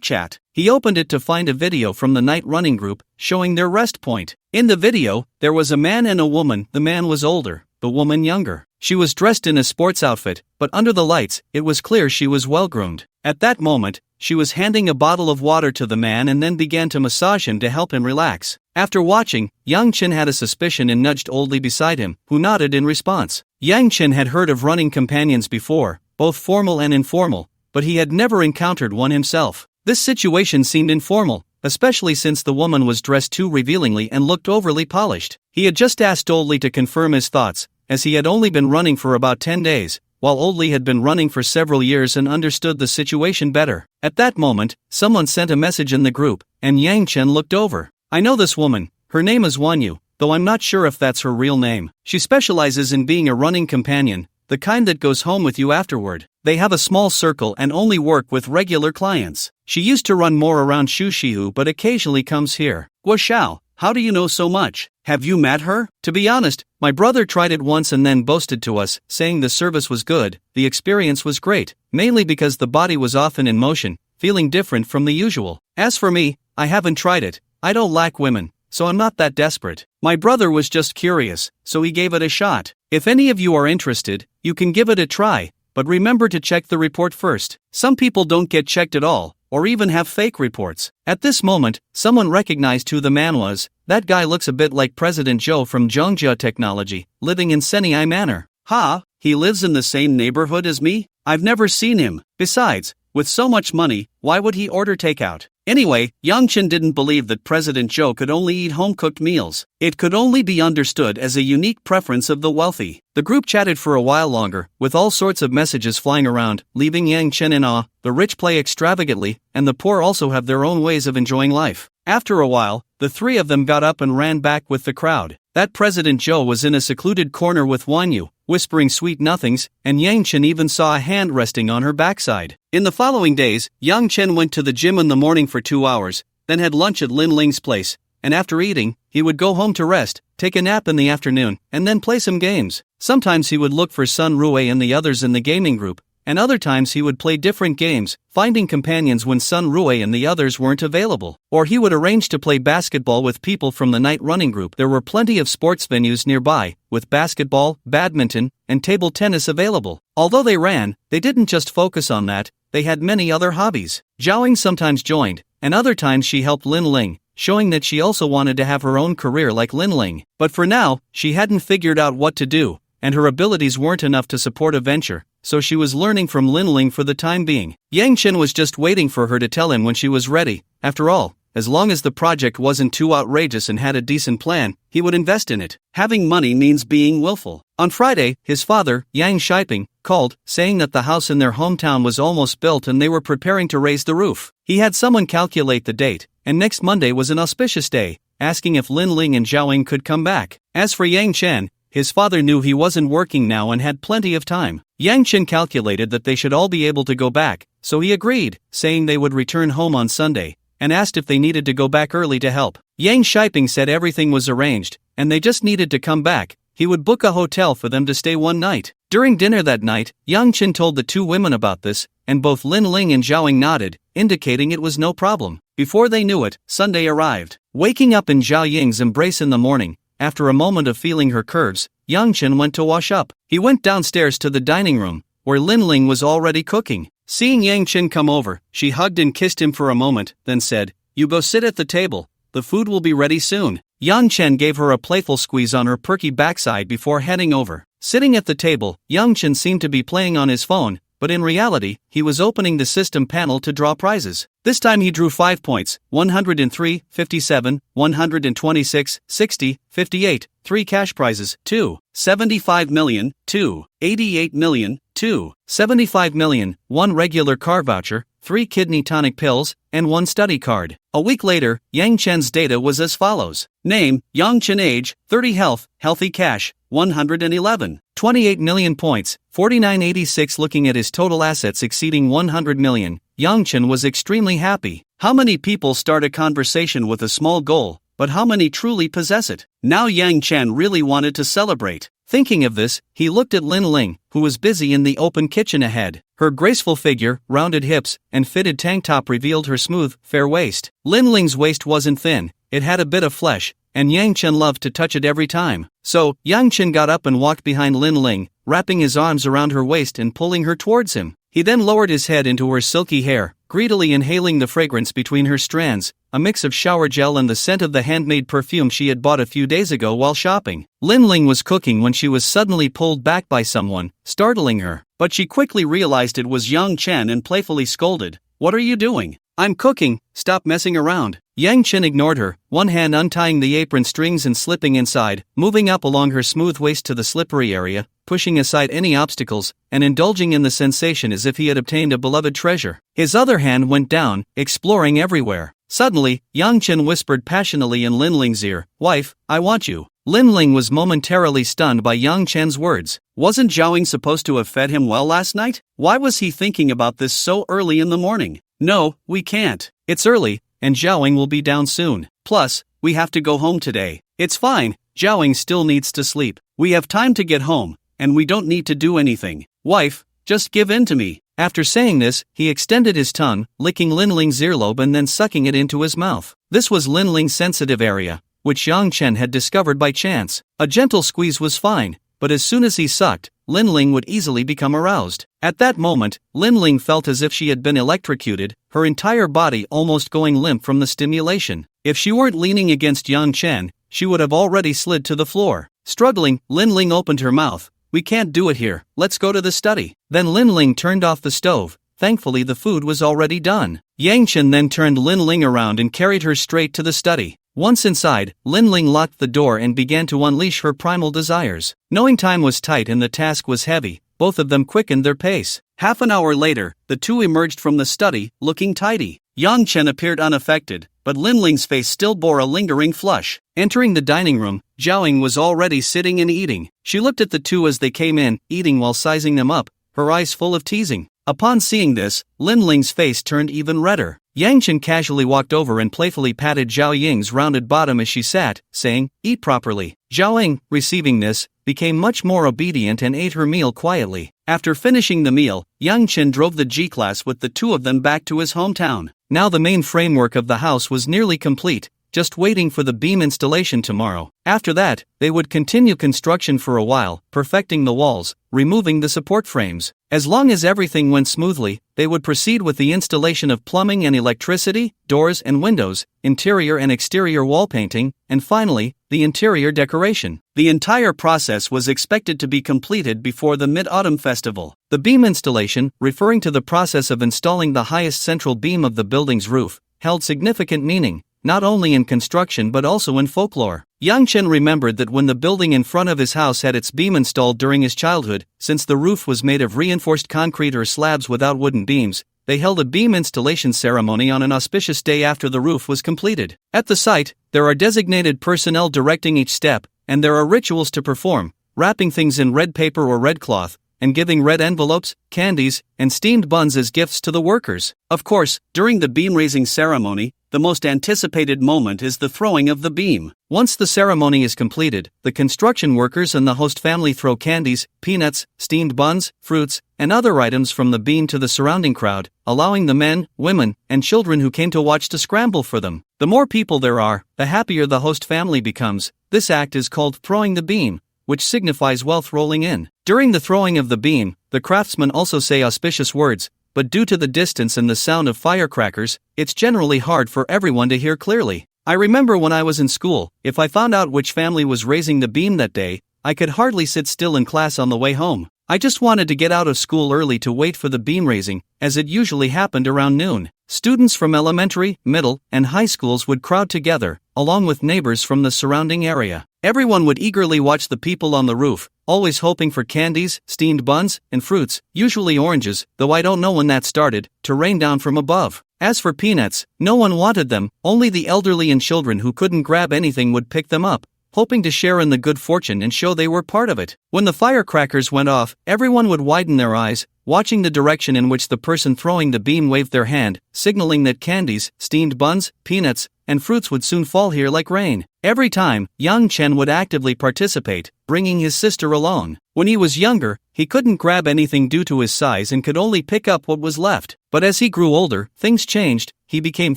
chat. He opened it to find a video from the night running group, showing their rest point. In the video, there was a man and a woman. The man was older, the woman younger. She was dressed in a sports outfit, but under the lights, it was clear she was well-groomed. At that moment, she was handing a bottle of water to the man and then began to massage him to help him relax. After watching, Yang Chen had a suspicion and nudged Old Li beside him, who nodded in response. Yang Chen had heard of running companions before, both formal and informal, but he had never encountered one himself. This situation seemed informal, especially since the woman was dressed too revealingly and looked overly polished. He had just asked Old Li to confirm his thoughts, as he had only been running for about 10 days, while Old Li had been running for several years and understood the situation better. At that moment, someone sent a message in the group, and Yang Chen looked over. I know this woman, her name is Wanyu, though I'm not sure if that's her real name. She specializes in being a running companion, the kind that goes home with you afterward. They have a small circle and only work with regular clients. She used to run more around Shushihu but occasionally comes here. Guo Xiao, how do you know so much? Have you met her? To be honest, my brother tried it once and then boasted to us, saying the service was good, the experience was great, mainly because the body was often in motion, feeling different from the usual. As for me, I haven't tried it. I don't lack women, so I'm not that desperate. My brother was just curious, so he gave it a shot. If any of you are interested, you can give it a try, but remember to check the report first. Some people don't get checked at all, or even have fake reports. At this moment, someone recognized who the man was. That guy looks a bit like President Zhou from Zhongjia Technology, living in Senai Manor. Ha, he lives in the same neighborhood as me? I've never seen him. Besides, with so much money, why would he order takeout? Anyway, Yang Chen didn't believe that President Zhou could only eat home-cooked meals. It could only be understood as a unique preference of the wealthy. The group chatted for a while longer, with all sorts of messages flying around, leaving Yang Chen in awe. The rich play extravagantly, and the poor also have their own ways of enjoying life. After a while, the three of them got up and ran back with the crowd. That President Zhou was in a secluded corner with Wanyu, whispering sweet nothings, and Yang Chen even saw a hand resting on her backside. In the following days, Yang Chen went to the gym in the morning for 2 hours, then had lunch at Lin Ling's place, and after eating, he would go home to rest, take a nap in the afternoon, and then play some games. Sometimes he would look for Sun Rue and the others in the gaming group, and other times he would play different games, finding companions when Sun Rue and the others weren't available. Or he would arrange to play basketball with people from the night running group. There were plenty of sports venues nearby, with basketball, badminton, and table tennis available. Although they ran, they didn't just focus on that, they had many other hobbies. Zhao Ying sometimes joined, and other times she helped Lin Ling, showing that she also wanted to have her own career like Lin Ling. But for now, she hadn't figured out what to do, and her abilities weren't enough to support a venture, so she was learning from Lin Ling for the time being. Yang Chen was just waiting for her to tell him when she was ready. After all, as long as the project wasn't too outrageous and had a decent plan, he would invest in it. Having money means being willful. On Friday, his father, Yang Shiping, called, saying that the house in their hometown was almost built and they were preparing to raise the roof. He had someone calculate the date, and next Monday was an auspicious day, asking if Lin Ling and Zhao Ying could come back. As for Yang Chen, his father knew he wasn't working now and had plenty of time. Yang Chen calculated that they should all be able to go back, so he agreed, saying they would return home on Sunday, and asked if they needed to go back early to help. Yang Shiping said everything was arranged, and they just needed to come back. He would book a hotel for them to stay one night. During dinner that night, Yang Chen told the two women about this, and both Lin Ling and Zhao Ying nodded, indicating it was no problem. Before they knew it, Sunday arrived. Waking up in Zhao Ying's embrace in the morning, after a moment of feeling her curves, Yang Chen went to wash up. He went downstairs to the dining room, where Lin Ling was already cooking. Seeing Yang Chen come over, she hugged and kissed him for a moment, then said, "You go sit at the table. The food will be ready soon." Yang Chen gave her a playful squeeze on her perky backside before heading over. Sitting at the table, Yang Chen seemed to be playing on his phone, but in reality, he was opening the system panel to draw prizes. This time he drew 5 points, 103, 57, 126, 60, 58, 3 cash prizes, 2, 75 million, 2, 88 million, 2, 75 million, 1 regular car voucher, 3 kidney tonic pills, and 1 study card. A week later, Yang Chen's data was as follows. Name, Yang Chen. Age, 30. Health, healthy. Cash, 111. 28 million points, 4986. Looking at his total assets exceeding 100 million, Yang Chen was extremely happy. How many people start a conversation with a small goal, but how many truly possess it? Now Yang Chen really wanted to celebrate. Thinking of this, he looked at Lin Ling, who was busy in the open kitchen ahead. Her graceful figure, rounded hips, and fitted tank top revealed her smooth, fair waist. Lin Ling's waist wasn't thin, it had a bit of flesh, and Yang Chen loved to touch it every time. So, Yang Chen got up and walked behind Lin Ling, wrapping his arms around her waist and pulling her towards him. He then lowered his head into her silky hair, greedily inhaling the fragrance between her strands, a mix of shower gel and the scent of the handmade perfume she had bought a few days ago while shopping. Lin Ling was cooking when she was suddenly pulled back by someone, startling her. But she quickly realized it was Yang Chen and playfully scolded, "What are you doing? I'm cooking, stop messing around." Yang Chen ignored her, one hand untying the apron strings and slipping inside, moving up along her smooth waist to the slippery area, pushing aside any obstacles, and indulging in the sensation as if he had obtained a beloved treasure. His other hand went down, exploring everywhere. Suddenly, Yang Chen whispered passionately in Lin Ling's ear, "Wife, I want you." Lin Ling was momentarily stunned by Yang Chen's words. Wasn't Zhao Ying supposed to have fed him well last night? Why was he thinking about this so early in the morning? "No, we can't. It's early, and Zhao Ying will be down soon. Plus, we have to go home today." "It's fine, Zhao Ying still needs to sleep. We have time to get home, and we don't need to do anything. Wife, just give in to me." After saying this, he extended his tongue, licking Lin Ling's earlobe and then sucking it into his mouth. This was Lin Ling's sensitive area, which Yang Chen had discovered by chance. A gentle squeeze was fine, but as soon as he sucked, Lin Ling would easily become aroused. At that moment, Lin Ling felt as if she had been electrocuted, her entire body almost going limp from the stimulation. If she weren't leaning against Yang Chen, she would have already slid to the floor. Struggling, Lin Ling opened her mouth. "We can't do it here, let's go to the study." Then Lin Ling turned off the stove. Thankfully the food was already done. Yang Chen then turned Lin Ling around and carried her straight to the study. Once inside, Lin Ling locked the door and began to unleash her primal desires. Knowing time was tight and the task was heavy, both of them quickened their pace. Half an hour later, the two emerged from the study, looking tidy. Yang Chen appeared unaffected, but Lin Ling's face still bore a lingering flush. Entering the dining room, Zhao Ying was already sitting and eating. She looked at the two as they came in, eating while sizing them up, her eyes full of teasing. Upon seeing this, Lin Ling's face turned even redder. Yang Chen casually walked over and playfully patted Zhao Ying's rounded bottom as she sat, saying, "Eat properly." Zhao Ying, receiving this, became much more obedient and ate her meal quietly. After finishing the meal, Yang Chen drove the G-Class with the two of them back to his hometown. Now the main framework of the house was nearly complete, just waiting for the beam installation tomorrow. After that, they would continue construction for a while, perfecting the walls, removing the support frames. As long as everything went smoothly, they would proceed with the installation of plumbing and electricity, doors and windows, interior and exterior wall painting, and finally, the interior decoration. The entire process was expected to be completed before the Mid-Autumn Festival. The beam installation, referring to the process of installing the highest central beam of the building's roof, held significant meaning, not only in construction but also in folklore. Yang Chen remembered that when the building in front of his house had its beam installed during his childhood, since the roof was made of reinforced concrete or slabs without wooden beams, they held a beam installation ceremony on an auspicious day after the roof was completed. At the site, there are designated personnel directing each step, and there are rituals to perform, wrapping things in red paper or red cloth, and giving red envelopes, candies, and steamed buns as gifts to the workers. Of course, during the beam-raising ceremony, the most anticipated moment is the throwing of the beam. Once the ceremony is completed, the construction workers and the host family throw candies, peanuts, steamed buns, fruits, and other items from the beam to the surrounding crowd, allowing the men, women, and children who came to watch to scramble for them. The more people there are, the happier the host family becomes. This act is called throwing the beam, which signifies wealth rolling in. During the throwing of the beam, the craftsmen also say auspicious words, but due to the distance and the sound of firecrackers, it's generally hard for everyone to hear clearly. I remember when I was in school, if I found out which family was raising the beam that day, I could hardly sit still in class on the way home. I just wanted to get out of school early to wait for the beam raising, as it usually happened around noon. Students from elementary, middle, and high schools would crowd together, along with neighbors from the surrounding area. Everyone would eagerly watch the people on the roof, always hoping for candies, steamed buns, and fruits, usually oranges, though I don't know when that started, to rain down from above. As for peanuts, no one wanted them, only the elderly and children who couldn't grab anything would pick them up, hoping to share in the good fortune and show they were part of it. When the firecrackers went off, everyone would widen their eyes, watching the direction in which the person throwing the beam waved their hand, signaling that candies, steamed buns, peanuts, and fruits would soon fall here like rain. Every time, Yang Chen would actively participate, bringing his sister along. When he was younger, he couldn't grab anything due to his size and could only pick up what was left. But as he grew older, things changed. He became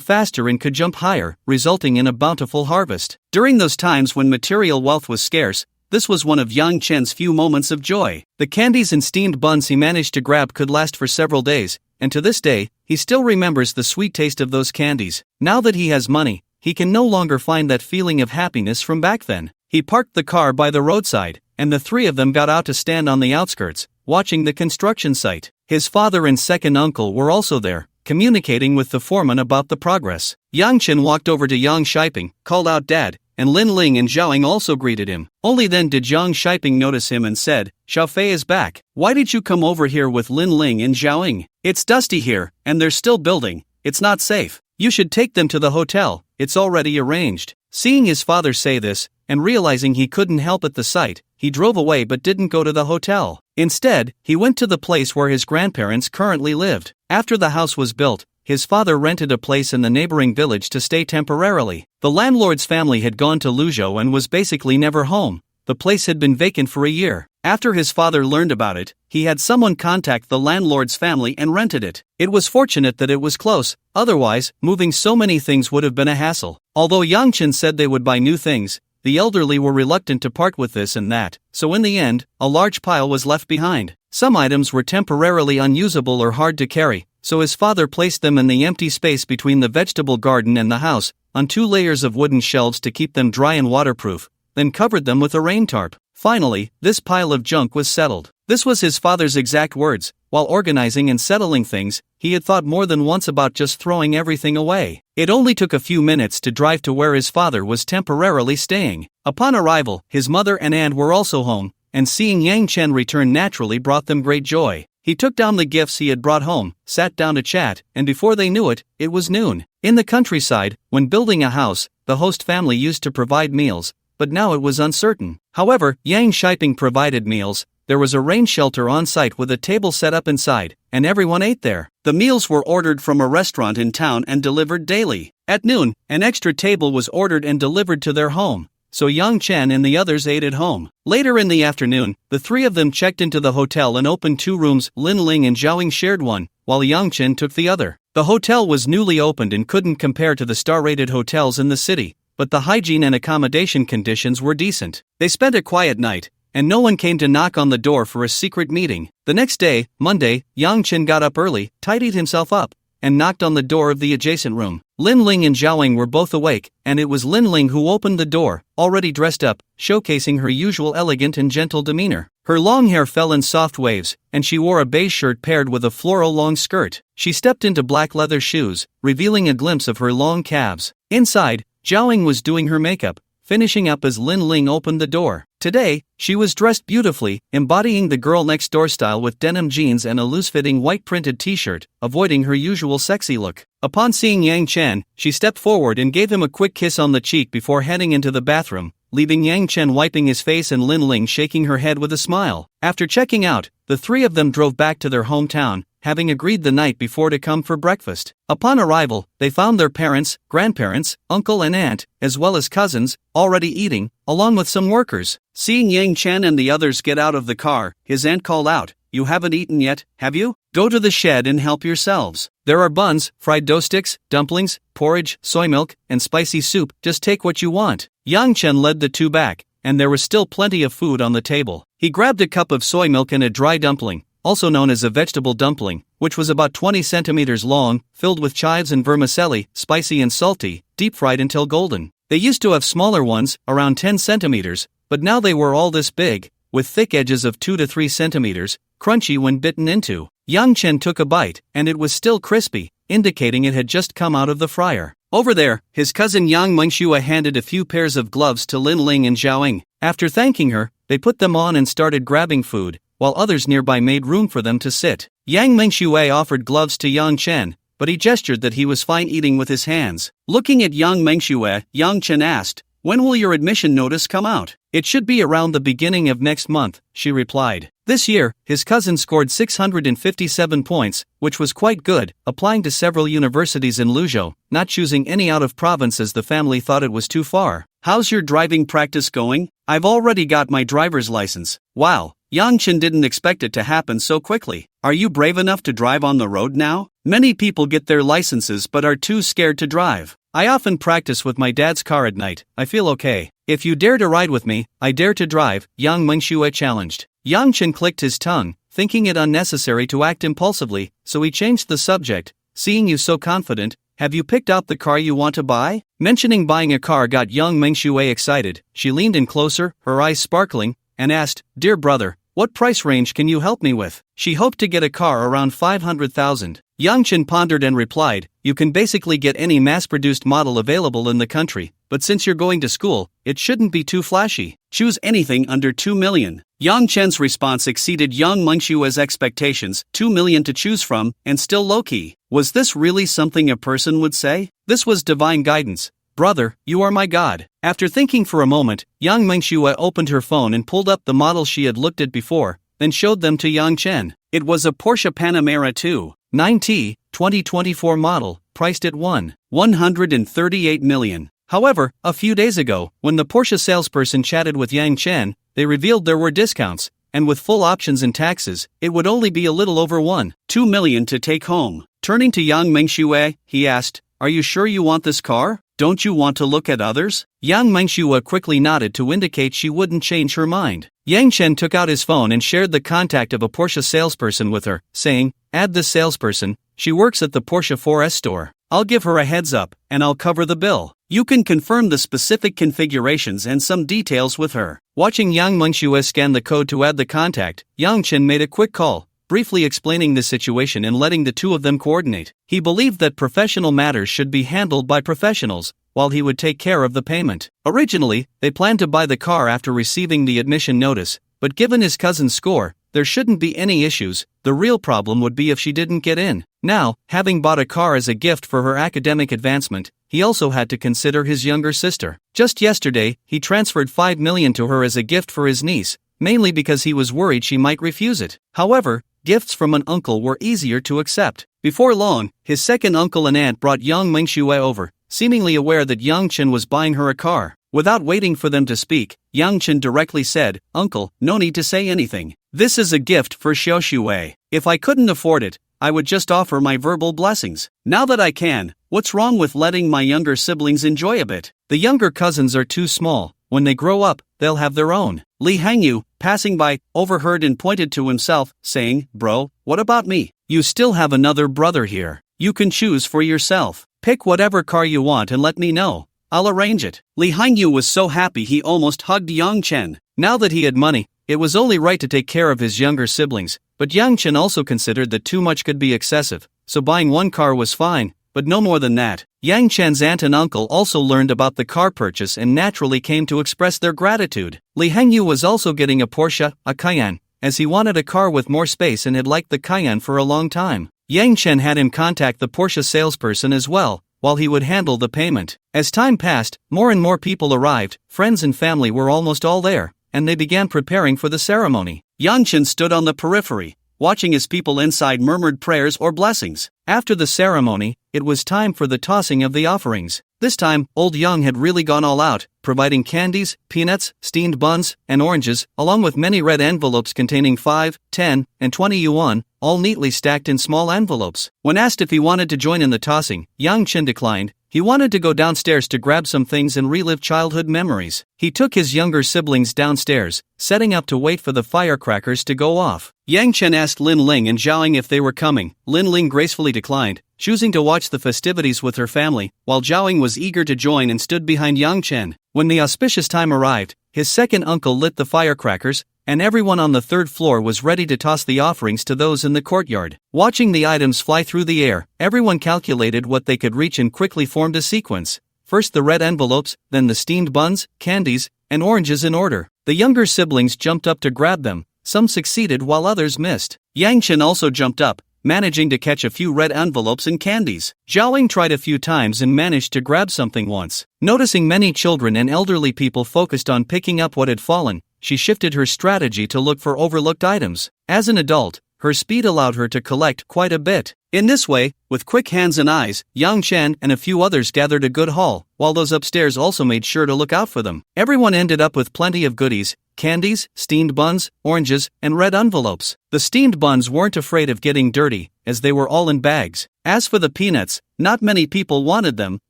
faster and could jump higher, resulting in a bountiful harvest. During those times when material wealth was scarce, this was one of Yang Chen's few moments of joy. The candies and steamed buns he managed to grab could last for several days, and to this day, he still remembers the sweet taste of those candies. Now that he has money, he can no longer find that feeling of happiness from back then. He parked the car by the roadside, and the three of them got out to stand on the outskirts, watching the construction site. His father and second uncle were also there, communicating with the foreman about the progress. Yang Chen walked over to Yang Shiping, called out Dad, and Lin Ling and Zhaoing also greeted him. Only then did Yang Shiping notice him and said, "Xiaofei is back. Why did you come over here with Lin Ling and Zhaoing? It's dusty here, and they're still building. It's not safe. You should take them to the hotel. It's already arranged." Seeing his father say this, and realizing he couldn't help at the sight, he drove away but didn't go to the hotel. Instead, he went to the place where his grandparents currently lived. After the house was built, his father rented a place in the neighboring village to stay temporarily. The landlord's family had gone to Luzhou and was basically never home. The place had been vacant for a year. After his father learned about it, he had someone contact the landlord's family and rented it. It was fortunate that it was close, otherwise, moving so many things would have been a hassle. Although Yang Chen said they would buy new things, the elderly were reluctant to part with this and that, so in the end, a large pile was left behind. Some items were temporarily unusable or hard to carry, so his father placed them in the empty space between the vegetable garden and the house, on 2 layers of wooden shelves to keep them dry and waterproof, then covered them with a rain tarp. Finally, this pile of junk was settled. This was his father's exact words. While organizing and settling things, he had thought more than once about just throwing everything away. It only took a few minutes to drive to where his father was temporarily staying. Upon arrival, his mother and aunt were also home, and seeing Yang Chen return naturally brought them great joy. He took down the gifts he had brought home, sat down to chat, and before they knew it, it was noon. In the countryside, when building a house, the host family used to provide meals, but now it was uncertain. However, Yang Shiping provided meals. There was a rain shelter on site with a table set up inside, and everyone ate there. The meals were ordered from a restaurant in town and delivered daily. At noon, an extra table was ordered and delivered to their home, so Yang Chen and the others ate at home. Later in the afternoon, the three of them checked into the hotel and opened 2 rooms. Lin Ling and Zhaoing shared one, while Yang Chen took the other. The hotel was newly opened and couldn't compare to the star-rated hotels in the city, but the hygiene and accommodation conditions were decent. They spent a quiet night, and no one came to knock on the door for a secret meeting. The next day, Monday, Yang Chen got up early, tidied himself up, and knocked on the door of the adjacent room. Lin Ling and Zhaoing were both awake, and it was Lin Ling who opened the door, already dressed up, showcasing her usual elegant and gentle demeanor. Her long hair fell in soft waves, and she wore a beige shirt paired with a floral long skirt. She stepped into black leather shoes, revealing a glimpse of her long calves. Inside, Zhaoing was doing her makeup, finishing up as Lin Ling opened the door. Today, she was dressed beautifully, embodying the girl next door style with denim jeans and a loose-fitting white printed t-shirt, avoiding her usual sexy look. Upon seeing Yang Chen, she stepped forward and gave him a quick kiss on the cheek before heading into the bathroom, leaving Yang Chen wiping his face and Lin Ling shaking her head with a smile. After checking out, the three of them drove back to their hometown, having agreed the night before to come for breakfast. Upon arrival, they found their parents, grandparents, uncle and aunt, as well as cousins, already eating, along with some workers. Seeing Yang Chen and the others get out of the car, his aunt called out, "You haven't eaten yet, have you? Go to the shed and help yourselves. There are buns, fried dough sticks, dumplings, porridge, soy milk, and spicy soup. Just take what you want." Yang Chen led the two back, and there was still plenty of food on the table. He grabbed a cup of soy milk and a dry dumpling, also known as a vegetable dumpling, which was about 20 centimeters long, filled with chives and vermicelli, spicy and salty, deep-fried until golden. They used to have smaller ones, around 10 centimeters, but now they were all this big, with thick edges of 2 to 3 centimeters, crunchy when bitten into. Yang Chen took a bite, and it was still crispy, indicating it had just come out of the fryer. Over there, his cousin Yang Mengxue handed a few pairs of gloves to Lin Ling and Zhaoying. After thanking her, they put them on and started grabbing food, while others nearby made room for them to sit. Yang Mengxue offered gloves to Yang Chen, but he gestured that he was fine eating with his hands. Looking at Yang Mengxue, Yang Chen asked, "When will your admission notice come out?" "It should be around the beginning of next month," she replied. This year, his cousin scored 657 points, which was quite good, applying to several universities in Luzhou, not choosing any out of province as the family thought it was too far. "How's your driving practice going?" "I've already got my driver's license." "Wow, Yang Chen didn't expect it to happen so quickly. Are you brave enough to drive on the road now?" "Many people get their licenses but are too scared to drive. I often practice with my dad's car at night. I feel okay. If you dare to ride with me, I dare to drive," Yang Mengxue challenged. Yang Chen clicked his tongue, thinking it unnecessary to act impulsively, so he changed the subject. "Seeing you so confident, have you picked out the car you want to buy?" Mentioning buying a car got Yang Mengxue excited. She leaned in closer, her eyes sparkling, and asked, "Dear brother, what price range can you help me with?" She hoped to get a car around 500,000. Yang Chen pondered and replied, "You can basically get any mass-produced model available in the country, but since you're going to school, it shouldn't be too flashy. Choose anything under 2 million. Yang Chen's response exceeded Yang Mengxue's expectations. 2 million to choose from, and still low-key. Was this really something a person would say? This was divine guidance. "Brother, you are my god." After thinking for a moment, Yang Mengxue opened her phone and pulled up the models she had looked at before, then showed them to Yang Chen. It was a Porsche Panamera 2.9T, 2024 model, priced at 138 million. However, a few days ago, when the Porsche salesperson chatted with Yang Chen, they revealed there were discounts, and with full options and taxes, it would only be a little over 1.2 million to take home. Turning to Yang Mengxue, he asked, "Are you sure you want this car? Don't you want to look at others?" Yang Mengxue quickly nodded to indicate she wouldn't change her mind. Yang Chen took out his phone and shared the contact of a Porsche salesperson with her, saying, "Add this salesperson, she works at the Porsche 4S store. I'll give her a heads up, and I'll cover the bill. You can confirm the specific configurations and some details with her." Watching Yang Mengxue scan the code to add the contact, Yang Chen made a quick call, briefly explaining the situation and letting the two of them coordinate. He believed that professional matters should be handled by professionals, while he would take care of the payment. Originally, they planned to buy the car after receiving the admission notice, but given his cousin's score, there shouldn't be any issues. The real problem would be if she didn't get in. Now, having bought a car as a gift for her academic advancement, he also had to consider his younger sister. Just yesterday, he transferred 5 million to her as a gift for his niece, mainly because he was worried she might refuse it. However, gifts from an uncle were easier to accept. Before long, his second uncle and aunt brought Yang Mengxue over, seemingly aware that Yang Chen was buying her a car. Without waiting for them to speak, Yang Chen directly said, "Uncle, no need to say anything. This is a gift for Xiaoxue. If I couldn't afford it, I would just offer my verbal blessings. Now that I can, what's wrong with letting my younger siblings enjoy a bit? The younger cousins are too small. When they grow up, they'll have their own." Li Hangyu, passing by, overheard and pointed to himself, saying, "Bro, what about me? You still have another brother here. You can choose for yourself. Pick whatever car you want and let me know. I'll arrange it." Li Hangyu was so happy he almost hugged Yang Chen. Now that he had money, it was only right to take care of his younger siblings, but Yang Chen also considered that too much could be excessive, so buying one car was fine, but no more than that. Yang Chen's aunt and uncle also learned about the car purchase and naturally came to express their gratitude. Li Hangyu was also getting a Porsche, a Cayenne, as he wanted a car with more space and had liked the Cayenne for a long time. Yang Chen had him contact the Porsche salesperson as well, while he would handle the payment. As time passed, more and more people arrived, friends and family were almost all there, and they began preparing for the ceremony. Yang Chen stood on the periphery, watching as people inside murmured prayers or blessings. After the ceremony, it was time for the tossing of the offerings. This time, old Yang had really gone all out, providing candies, peanuts, steamed buns, and oranges, along with many red envelopes containing 5, 10, and 20 yuan, all neatly stacked in small envelopes. When asked if he wanted to join in the tossing, Yang Chen declined, He wanted to go downstairs to grab some things and relive childhood memories. He took his younger siblings downstairs, setting up to wait for the firecrackers to go off. Yang Chen asked Lin Ling and Zhao Ying if they were coming. Lin Ling gracefully declined, choosing to watch the festivities with her family, while Zhao Ying was eager to join and stood behind Yang Chen. When the auspicious time arrived, his second uncle lit the firecrackers, and everyone on the third floor was ready to toss the offerings to those in the courtyard. Watching the items fly through the air, everyone calculated what they could reach and quickly formed a sequence. First the red envelopes, then the steamed buns, candies, and oranges in order. The younger siblings jumped up to grab them. Some succeeded while others missed. Yang Chen also jumped up, managing to catch a few red envelopes and candies. Zhao Ying tried a few times and managed to grab something once. Noticing many children and elderly people focused on picking up what had fallen, she shifted her strategy to look for overlooked items. As an adult, her speed allowed her to collect quite a bit. In this way, with quick hands and eyes, Yang Chen and a few others gathered a good haul, while those upstairs also made sure to look out for them. Everyone ended up with plenty of goodies: candies, steamed buns, oranges, and red envelopes. The steamed buns weren't afraid of getting dirty, as they were all in bags. As for the peanuts, not many people wanted them,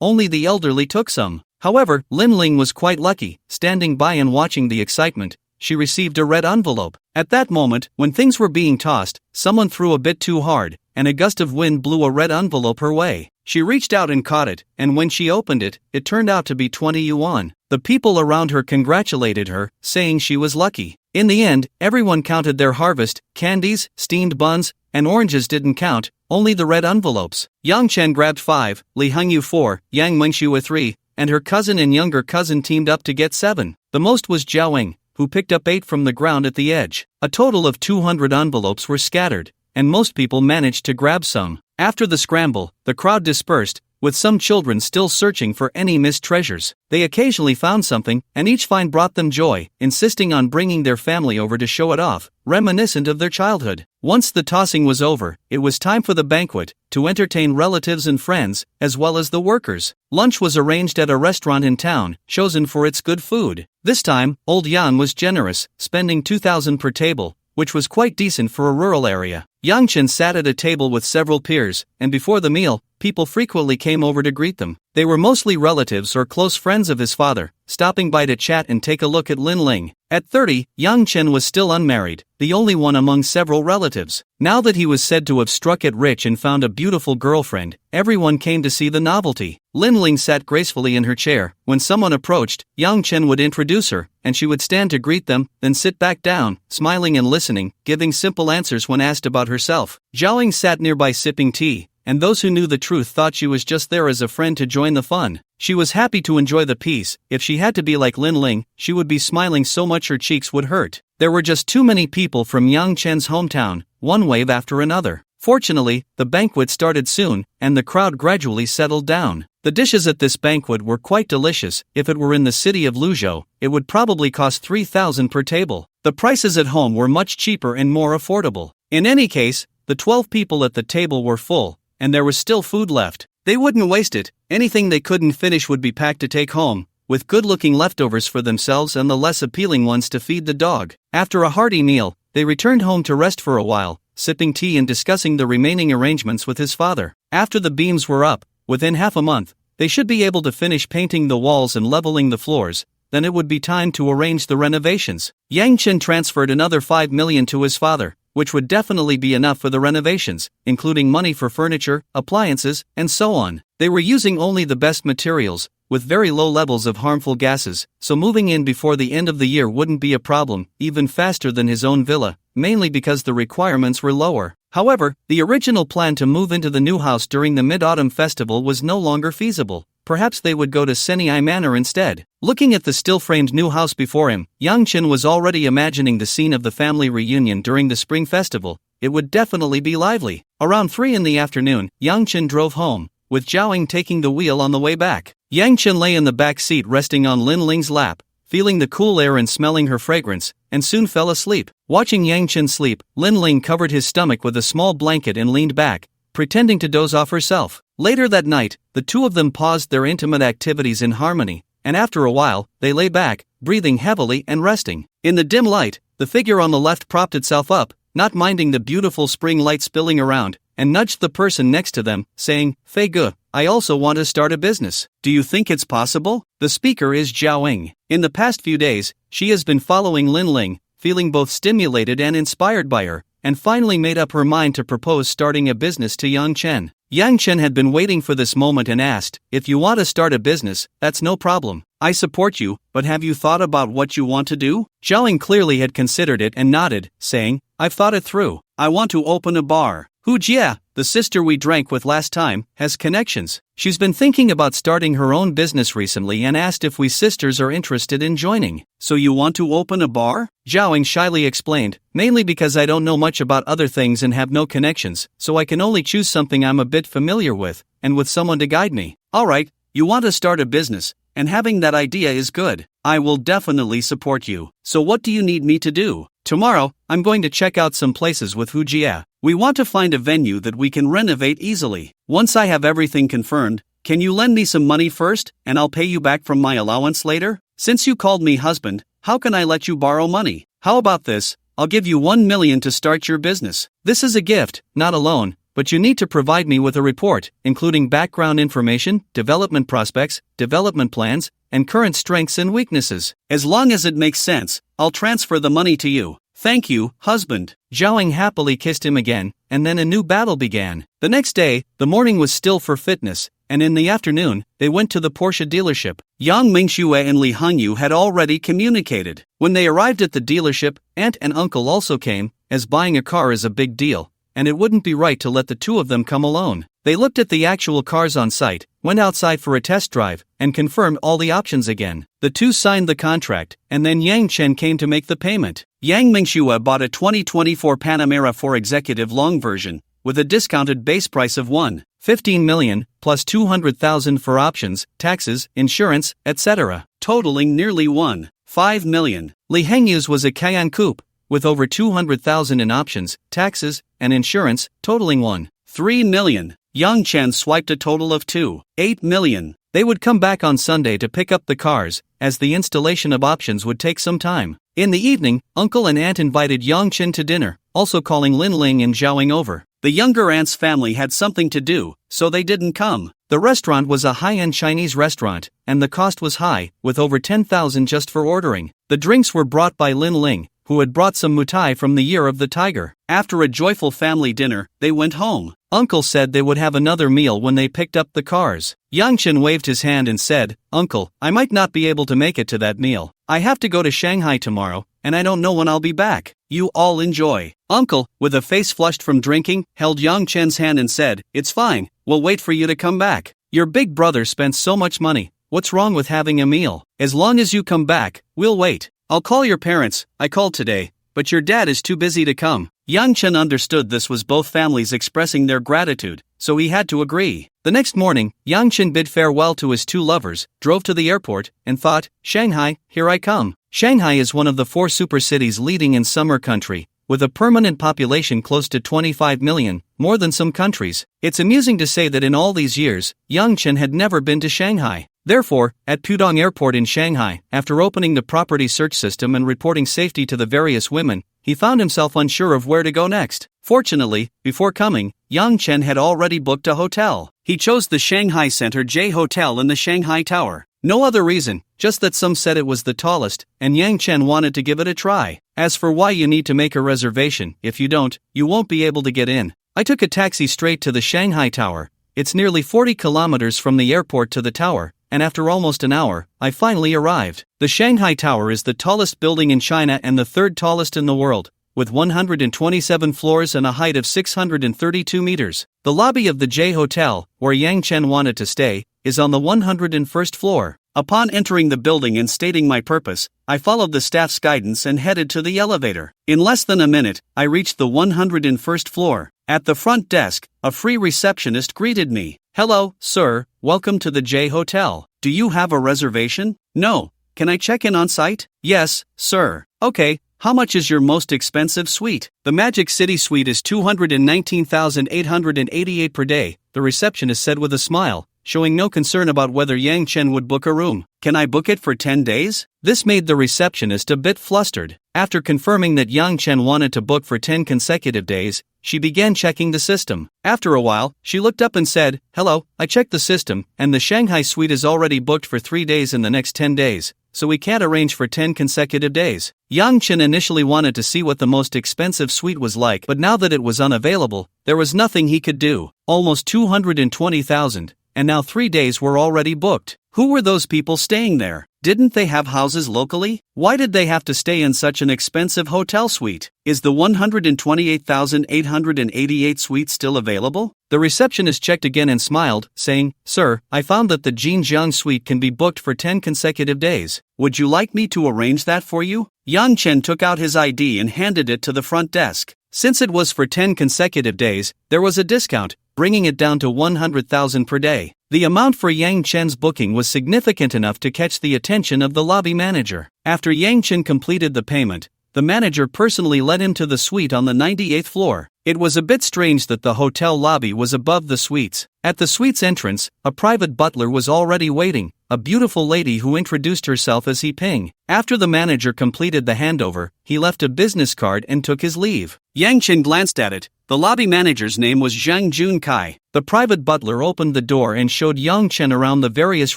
only the elderly took some. However, Lin Ling was quite lucky. Standing by and watching the excitement, she received a red envelope. At that moment, when things were being tossed, someone threw a bit too hard, and a gust of wind blew a red envelope her way. She reached out and caught it, and when she opened it, it turned out to be 20 yuan. The people around her congratulated her, saying she was lucky. In the end, everyone counted their harvest. Candies, steamed buns, and oranges didn't count, only the red envelopes. Yang Chen grabbed 5, Li Hengyu 4, Yang Mengxue 3, and her cousin and younger cousin teamed up to get 7. The most was Zhao Ying, who picked up 8 from the ground at the edge. A total of 200 envelopes were scattered, and most people managed to grab some. After the scramble, the crowd dispersed, with some children still searching for any missed treasures. They occasionally found something, and each find brought them joy, insisting on bringing their family over to show it off, reminiscent of their childhood. Once the tossing was over, it was time for the banquet, to entertain relatives and friends, as well as the workers. Lunch was arranged at a restaurant in town, chosen for its good food. This time, Old Yan was generous, spending 2,000 per table, which was quite decent for a rural area. Yang Chen sat at a table with several peers, and before the meal, people frequently came over to greet them. They were mostly relatives or close friends of his father, stopping by to chat and take a look at Lin Ling. At 30, Yang Chen was still unmarried, the only one among several relatives. Now that he was said to have struck it rich and found a beautiful girlfriend, everyone came to see the novelty. Lin Ling sat gracefully in her chair. When someone approached, Yang Chen would introduce her, and she would stand to greet them, then sit back down, smiling and listening, giving simple answers when asked about herself. Zhao Ying sat nearby sipping tea, and those who knew the truth thought she was just there as a friend to join the fun. She was happy to enjoy the peace. If she had to be like Lin Ling, she would be smiling so much her cheeks would hurt. There were just too many people from Yang Chen's hometown, one wave after another. Fortunately, the banquet started soon, and the crowd gradually settled down. The dishes at this banquet were quite delicious. If it were in the city of Luzhou, it would probably cost 3,000 per table. The prices at home were much cheaper and more affordable. In any case, the 12 people at the table were full, and there was still food left. They wouldn't waste it. Anything they couldn't finish would be packed to take home, with good-looking leftovers for themselves and the less appealing ones to feed the dog. After a hearty meal, they returned home to rest for a while, sipping tea and discussing the remaining arrangements with his father. After the beams were up, within half a month, they should be able to finish painting the walls and leveling the floors. Then it would be time to arrange the renovations. Yang Chen transferred another 5 million to his father, which would definitely be enough for the renovations, including money for furniture, appliances, and so on. They were using only the best materials, with very low levels of harmful gases, so moving in before the end of the year wouldn't be a problem, even faster than his own villa, mainly because the requirements were lower. However, the original plan to move into the new house during the Mid-Autumn Festival was no longer feasible. Perhaps they would go to Senai Manor instead. Looking at the still-framed new house before him, Yang Chen was already imagining the scene of the family reunion during the Spring Festival. It would definitely be lively. Around 3 in the afternoon, Yang Chen drove home, with Zhao Ying taking the wheel on the way back. Yang Chen lay in the back seat resting on Lin Ling's lap, feeling the cool air and smelling her fragrance, and soon fell asleep. Watching Yang Chen sleep, Lin Ling covered his stomach with a small blanket and leaned back, pretending to doze off herself. Later that night, the two of them paused their intimate activities in harmony, and after a while, they lay back, breathing heavily and resting. In the dim light, the figure on the left propped itself up, not minding the beautiful spring light spilling around. and nudged the person next to them, saying, "Fei Ge, I also want to start a business. Do you think it's possible?" The speaker is Zhao Ying. In the past few days, she has been following Lin Ling, feeling both stimulated and inspired by her, and finally made up her mind to propose starting a business to Yang Chen. Yang Chen had been waiting for this moment and asked, "If you want to start a business, that's no problem. I support you, but have you thought about what you want to do?" Zhao Ying clearly had considered it and nodded, saying, "I've thought it through. I want to open a bar. Hu Jia, the sister we drank with last time, has connections. She's been thinking about starting her own business recently and asked if we sisters are interested in joining." "So you want to open a bar?" Zhao Ying shyly explained, "Mainly because I don't know much about other things and have no connections, so I can only choose something I'm a bit familiar with, and with someone to guide me." "Alright, you want to start a business, and having that idea is good. I will definitely support you. So what do you need me to do?" "Tomorrow, I'm going to check out some places with Hu Jia. We want to find a venue that we can renovate easily. Once I have everything confirmed, can you lend me some money first, and I'll pay you back from my allowance later? Since you called me husband, how can I let you borrow money? How about this? I'll give you 1 million to start your business. This is a gift, not a loan, but you need to provide me with a report, including background information, development prospects, development plans, and current strengths and weaknesses. As long as it makes sense, I'll transfer the money to you. Thank you, husband." Zhao Ying happily kissed him again, and then a new battle began. The next day, the morning was still for fitness, and in the afternoon, they went to the Porsche dealership. Yang Mingxue and Li Hangyu had already communicated. When they arrived at the dealership, aunt and uncle also came, as buying a car is a big deal, and it wouldn't be right to let the two of them come alone. They looked at the actual cars on site, went outside for a test drive, and confirmed all the options again. The two signed the contract, and then Yang Chen came to make the payment. Yang Mingxue bought a 2024 Panamera 4 Executive Long version, with a discounted base price of 1.15 million, plus 200,000 for options, taxes, insurance, etc., totaling nearly 1.5 million. Li Hengyu's was a Cayenne Coupe, with over 200,000 in options, taxes, and insurance, totaling 1.3 million. Yang Chen swiped a total of 2.8 million. They would come back on Sunday to pick up the cars, as the installation of options would take some time. In the evening, uncle and aunt invited Yang Chen to dinner, also calling Lin Ling and Zhao Ying over. The younger aunt's family had something to do, so they didn't come. The restaurant was a high-end Chinese restaurant, and the cost was high, with over 10,000 just for ordering. The drinks were brought by Lin Ling, who had brought some mutai from the Year of the Tiger. After a joyful family dinner, they went home. Uncle said they would have another meal when they picked up the cars. Yang Chen waved his hand and said, "Uncle, I might not be able to make it to that meal. I have to go to Shanghai tomorrow, and I don't know when I'll be back. You all enjoy." Uncle, with a face flushed from drinking, held Yang Chen's hand and said, "It's fine, we'll wait for you to come back. Your big brother spent so much money, what's wrong with having a meal? As long as you come back, we'll wait. I'll call your parents, I called today, but your dad is too busy to come." Yang Chen understood this was both families expressing their gratitude, so he had to agree. The next morning, Yang Chen bid farewell to his two lovers, drove to the airport, and thought, "Shanghai, here I come." Shanghai is one of the 4 super cities leading in summer country, with a permanent population close to 25 million, more than some countries. It's amusing to say that in all these years, Yang Chen had never been to Shanghai. Therefore, at Pudong Airport in Shanghai, after opening the property search system and reporting safety to the various women, he found himself unsure of where to go next. Fortunately, before coming, Yang Chen had already booked a hotel. He chose the Shanghai Center J Hotel in the Shanghai Tower. No other reason, just that some said it was the tallest, and Yang Chen wanted to give it a try. As for why you need to make a reservation, if you don't, you won't be able to get in. I took a taxi straight to the Shanghai Tower. It's nearly 40 kilometers from the airport to the tower, and after almost an hour, I finally arrived. The Shanghai Tower is the tallest building in China and the 3rd tallest in the world, with 127 floors and a height of 632 meters. The lobby of the J Hotel, where Yang Chen wanted to stay, is on the 101st floor. Upon entering the building and stating my purpose, I followed the staff's guidance and headed to the elevator. In less than a minute, I reached the 101st floor. At the front desk, a free receptionist greeted me. "Hello, sir, welcome to the J Hotel. Do you have a reservation?" "No. Can I check in on site?" "Yes, sir." "Okay, how much is your most expensive suite?" "The Magic City suite is 219,888 per day," the receptionist said with a smile, showing no concern about whether Yang Chen would book a room. "Can I book it for 10 days? This made the receptionist a bit flustered. After confirming that Yang Chen wanted to book for 10 consecutive days, she began checking the system. After a while, she looked up and said, "Hello, I checked the system, and the Shanghai suite is already booked for 3 days in the next 10 days, so we can't arrange for 10 consecutive days." Yang Chen initially wanted to see what the most expensive suite was like, but now that it was unavailable, there was nothing he could do. Almost 220,000, and now 3 days were already booked. Who were those people staying there? Didn't they have houses locally? Why did they have to stay in such an expensive hotel suite? Is the 128,888 suite still available? The receptionist checked again and smiled, saying, "Sir, I found that the Jinjiang suite can be booked for 10 consecutive days. Would you like me to arrange that for you?" Yang Chen took out his ID and handed it to the front desk. Since it was for 10 consecutive days, there was a discount, bringing it down to 100,000 per day. The amount for Yang Chen's booking was significant enough to catch the attention of the lobby manager. After Yang Chen completed the payment, the manager personally led him to the suite on the 98th floor. It was a bit strange that the hotel lobby was above the suites. At the suite's entrance, a private butler was already waiting, a beautiful lady who introduced herself as He Ping. After the manager completed the handover, he left a business card and took his leave. Yang Chen glanced at it. The lobby manager's name was Zhang Junkai. The private butler opened the door and showed Yang Chen around the various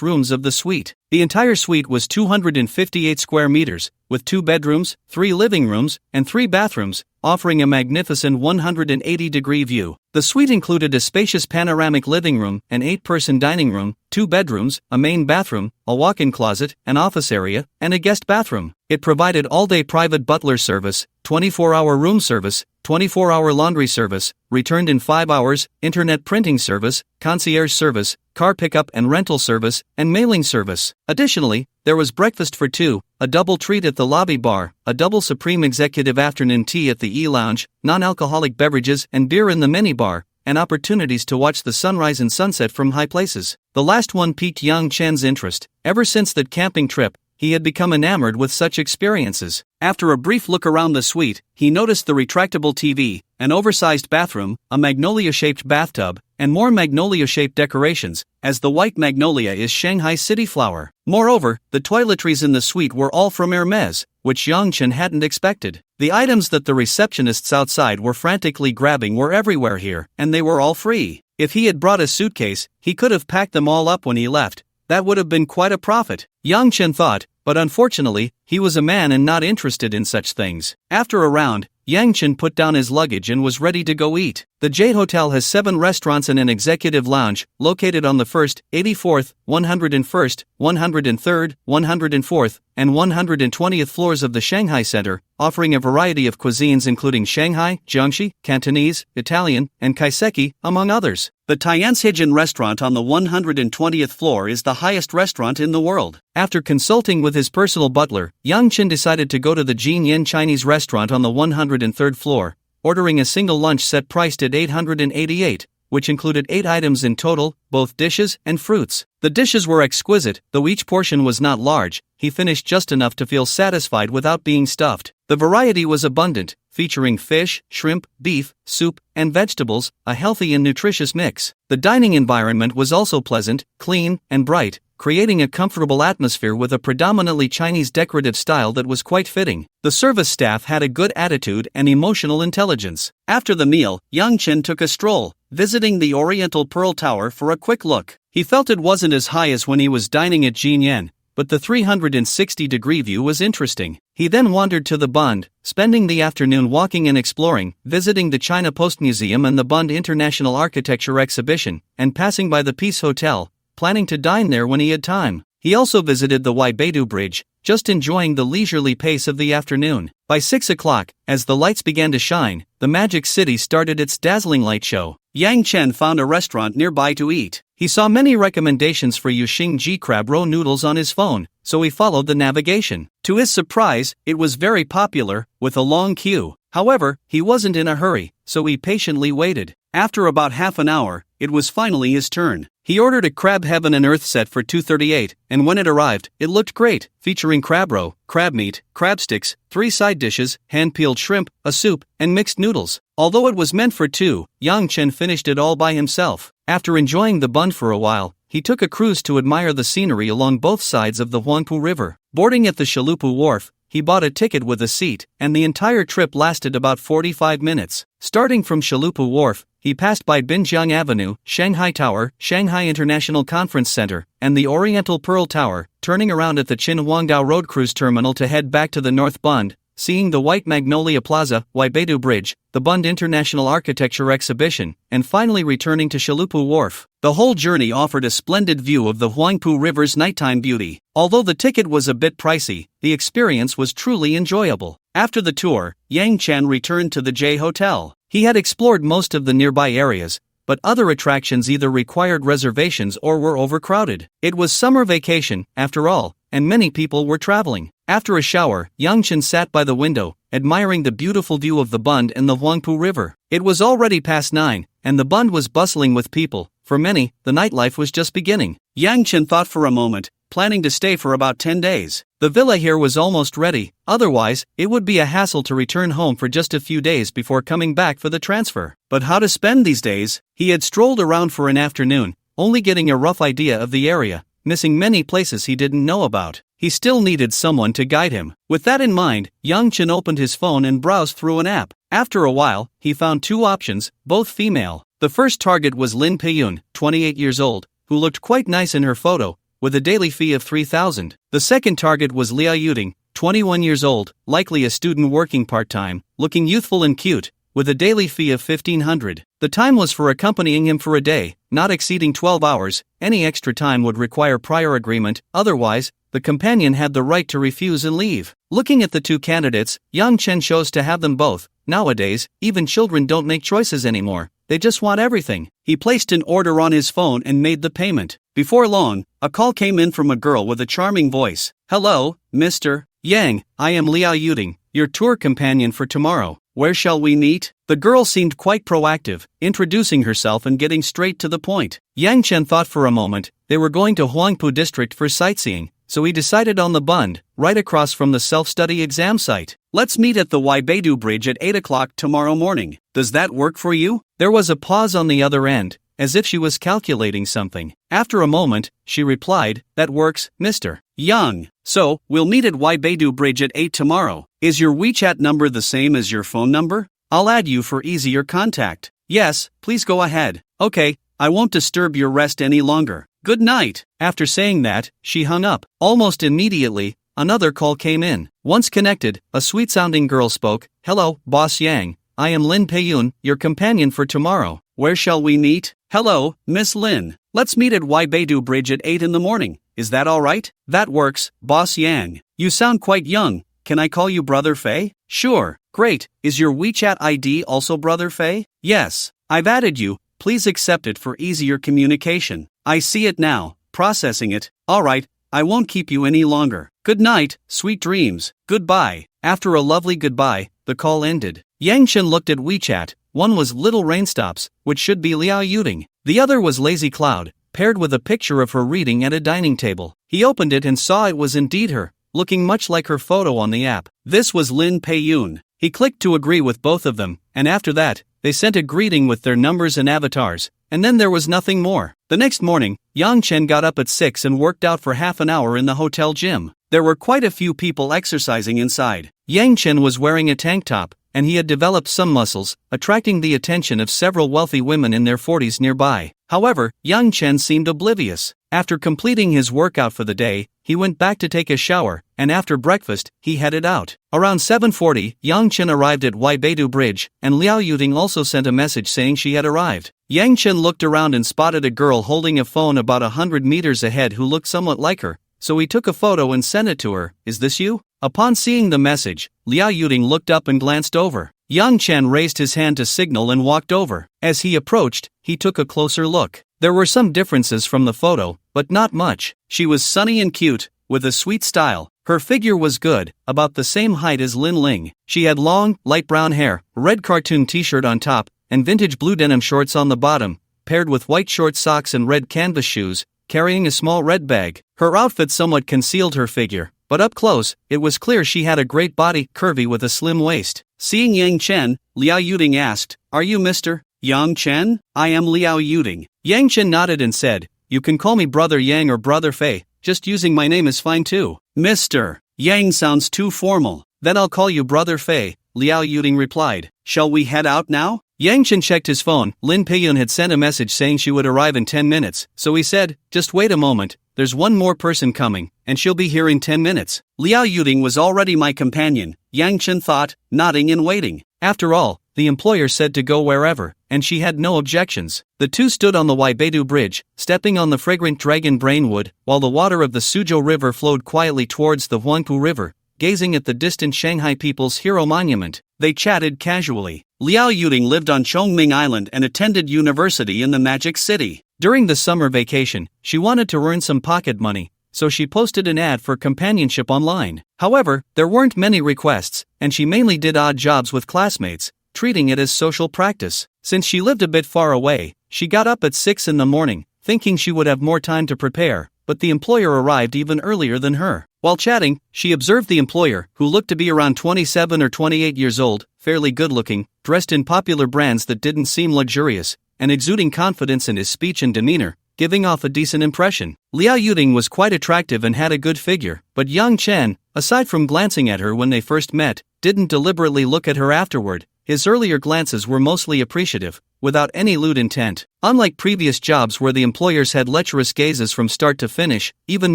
rooms of the suite. The entire suite was 258 square meters, with 2 bedrooms, 3 living rooms, and 3 bathrooms, offering a magnificent 180-degree view. The suite included a spacious panoramic living room, an 8-person dining room, 2 bedrooms, a main bathroom, a walk-in closet, an office area, and a guest bathroom. It provided all-day private butler service, 24-hour room service, 24-hour laundry service, returned in 5 hours, internet printing service, concierge service, car pickup and rental service, and mailing service. Additionally, there was breakfast for 2, a double treat at the lobby bar, a double supreme executive afternoon tea at the E-Lounge, non-alcoholic beverages and beer in the mini-bar, and opportunities to watch the sunrise and sunset from high places. The last one piqued Yang Chen's interest. Ever since that camping trip, he had become enamored with such experiences. After a brief look around the suite, he noticed the retractable TV, an oversized bathroom, a magnolia-shaped bathtub, and more magnolia-shaped decorations, as the white magnolia is Shanghai's city flower. Moreover, the toiletries in the suite were all from Hermes, which Yang Chen hadn't expected. The items that the receptionists outside were frantically grabbing were everywhere here, and they were all free. If he had brought a suitcase, he could have packed them all up when he left. That would have been quite a profit, Yang Chen thought, but unfortunately, he was a man and not interested in such things. After a round, Yang Chen put down his luggage and was ready to go eat. The Jade Hotel has 7 restaurants and an executive lounge, located on the 1st, 84th, 101st, 103rd, 104th, and 120th floors of the Shanghai Center, offering a variety of cuisines including Shanghai, Jiangxi, Cantonese, Italian, and Kaiseki, among others. The Tianzhijin restaurant on the 120th floor is the highest restaurant in the world. After consulting with his personal butler, Yang Chen decided to go to the Jinyan Chinese restaurant on the 103rd floor, ordering a single lunch set priced at 888, which included 8 items in total, both dishes and fruits. The dishes were exquisite, though each portion was not large. He finished just enough to feel satisfied without being stuffed. The variety was abundant, featuring fish, shrimp, beef, soup, and vegetables, a healthy and nutritious mix. The dining environment was also pleasant, clean, and bright, creating a comfortable atmosphere with a predominantly Chinese decorative style that was quite fitting. The service staff had a good attitude and emotional intelligence. After the meal, Yang Chen took a stroll, visiting the Oriental Pearl Tower for a quick look. He felt it wasn't as high as when he was dining at Jinyan, but the 360-degree view was interesting. He then wandered to the Bund, spending the afternoon walking and exploring, visiting the China Post Museum and the Bund International Architecture Exhibition, and passing by the Peace Hotel, planning to dine there when he had time. He also visited the Waibeidu Bridge, just enjoying the leisurely pace of the afternoon. By 6 o'clock, as the lights began to shine, the Magic City started its dazzling light show. Yang Chen found a restaurant nearby to eat. He saw many recommendations for Yuxing Ji crab roe noodles on his phone, so he followed the navigation. To his surprise, it was very popular, with a long queue. However, he wasn't in a hurry, so he patiently waited. After about half an hour, it was finally his turn. He ordered a Crab Heaven and Earth set for $238, and when it arrived, it looked great, featuring crab roe, crab meat, crab sticks, 3 side dishes, hand-peeled shrimp, a soup, and mixed noodles. Although it was meant for 2, Yang Chen finished it all by himself. After enjoying the bund for a while, he took a cruise to admire the scenery along both sides of the Huangpu River. Boarding at the Shalupu Wharf, he bought a ticket with a seat, and the entire trip lasted about 45 minutes. Starting from Shalupu Wharf, he passed by Binjiang Avenue, Shanghai Tower, Shanghai International Conference Center, and the Oriental Pearl Tower, turning around at the Qinhuangdao Road Cruise Terminal to head back to the North Bund, seeing the White Magnolia Plaza, Waibedu Bridge, the Bund International Architecture Exhibition, and finally returning to Shalupu Wharf. The whole journey offered a splendid view of the Huangpu River's nighttime beauty. Although the ticket was a bit pricey, the experience was truly enjoyable. After the tour, Yang Chen returned to the J Hotel. He had explored most of the nearby areas, but other attractions either required reservations or were overcrowded. It was summer vacation, after all, and many people were traveling. After a shower, Yang Chen sat by the window, admiring the beautiful view of the Bund and the Huangpu River. It was already past 9, and the Bund was bustling with people. For many, the nightlife was just beginning. Yang Chen thought for a moment, planning to stay for about 10 days. The villa here was almost ready, otherwise, it would be a hassle to return home for just a few days before coming back for the transfer. But how to spend these days? He had strolled around for an afternoon, only getting a rough idea of the area, missing many places he didn't know about. He still needed someone to guide him. With that in mind, Yang Chen opened his phone and browsed through an app. After a while, he found two options, both female. The first target was Lin Peiyun, 28 years old, who looked quite nice in her photo, with a daily fee of 3,000. The second target was Liao Yuding, 21 years old, likely a student working part-time, looking youthful and cute, with a daily fee of 1,500. The time was for accompanying him for a day, not exceeding 12 hours. Any extra time would require prior agreement, otherwise, the companion had the right to refuse and leave. Looking at the two candidates, Yang Chen chose to have them both. Nowadays, even children don't make choices anymore, they just want everything. He placed an order on his phone and made the payment. Before long, a call came in from a girl with a charming voice. "Hello, Mr. Yang, I am Liao Yuding, your tour companion for tomorrow. Where shall we meet?" The girl seemed quite proactive, introducing herself and getting straight to the point. Yang Chen thought for a moment. They were going to Huangpu District for sightseeing, so he decided on the Bund, right across from the self-study exam site. "Let's meet at the Waibedu Bridge at 8 o'clock tomorrow morning. Does that work for you?" There was a pause on the other end, as if she was calculating something. After a moment, she replied, "That works, Mr. Yang. So, we'll meet at Waibedu Bridge at 8 tomorrow. Is your WeChat number the same as your phone number? I'll add you for easier contact." "Yes, please go ahead." "Okay, I won't disturb your rest any longer. Good night." After saying that, she hung up. Almost immediately, another call came in. Once connected, a sweet-sounding girl spoke. "Hello, Boss Yang. I am Lin Peiyun, your companion for tomorrow. Where shall we meet?" "Hello, Miss Lin. Let's meet at Waibedu Bridge at 8 in the morning. Is that all right?" "That works, Boss Yang. You sound quite young. Can I call you Brother Fei?" "Sure." "Great. Is your WeChat ID also Brother Fei?" "Yes. I've added you. Please accept it for easier communication." "I see it now. Processing it. All right. I won't keep you any longer. Good night, sweet dreams. Goodbye." After a lovely goodbye, the call ended. Yang Chen looked at WeChat. One was Little Rainstops, which should be Liao Yuding. The other was Lazy Cloud, paired with a picture of her reading at a dining table. He opened it and saw it was indeed her, looking much like her photo on the app. This was Lin Peiyun. He clicked to agree with both of them, and after that, they sent a greeting with their numbers and avatars, and then there was nothing more. The next morning, Yang Chen got up at 6 and worked out for half an hour in the hotel gym. There were quite a few people exercising inside. Yang Chen was wearing a tank top, and he had developed some muscles, attracting the attention of several wealthy women in their 40s nearby. However, Yang Chen seemed oblivious. After completing his workout for the day, he went back to take a shower, and after breakfast, he headed out. Around 7:40, Yang Chen arrived at Waibedu Bridge, and Liao Yuding also sent a message saying she had arrived. Yang Chen looked around and spotted a girl holding a phone about 100 meters ahead who looked somewhat like her, so he took a photo and sent it to her. "Is this you?" Upon seeing the message, Liao Yuding looked up and glanced over. Yang Chen raised his hand to signal and walked over. As he approached, he took a closer look. There were some differences from the photo, but not much. She was sunny and cute, with a sweet style. Her figure was good, about the same height as Lin Ling. She had long, light brown hair, red cartoon t-shirt on top, and vintage blue denim shorts on the bottom, paired with white short socks and red canvas shoes, carrying a small red bag. Her outfit somewhat concealed her figure, but up close, it was clear she had a great body, curvy with a slim waist. Seeing Yang Chen, Liao Yuding asked, "Are you Mr. Yang Chen?" "I am Liao Yuding. Yang Chen nodded and said, "You can call me Brother Yang or Brother Fei, just using my name is fine too." "Mr. Yang sounds too formal." "Then I'll call you Brother Fei," Liao Yuding replied. "Shall we head out now?" Yang Chen checked his phone. Lin Peiyun had sent a message saying she would arrive in 10 minutes, so he said, "Just wait a moment, there's one more person coming, and she'll be here in 10 minutes. Liao Yuding was already my companion, Yang Chen thought, nodding and waiting. After all, the employer said to go wherever, and she had no objections. The two stood on the Waibedu Bridge, stepping on the fragrant dragon brainwood, while the water of the Suzhou River flowed quietly towards the Huangpu River, gazing at the distant Shanghai People's Hero Monument. They chatted casually. Liao Yuding lived on Chongming Island and attended university in the Magic City. During the summer vacation, she wanted to earn some pocket money, so she posted an ad for companionship online. However, there weren't many requests, and she mainly did odd jobs with classmates, treating it as social practice. Since she lived a bit far away, she got up at 6 in the morning, thinking she would have more time to prepare, but the employer arrived even earlier than her. While chatting, she observed the employer, who looked to be around 27 or 28 years old, fairly good-looking, dressed in popular brands that didn't seem luxurious, and exuding confidence in his speech and demeanor, giving off a decent impression. Liao Yuding was quite attractive and had a good figure, but Yang Chen, aside from glancing at her when they first met, didn't deliberately look at her afterward. His earlier glances were mostly appreciative, without any lewd intent. Unlike previous jobs where the employers had lecherous gazes from start to finish, even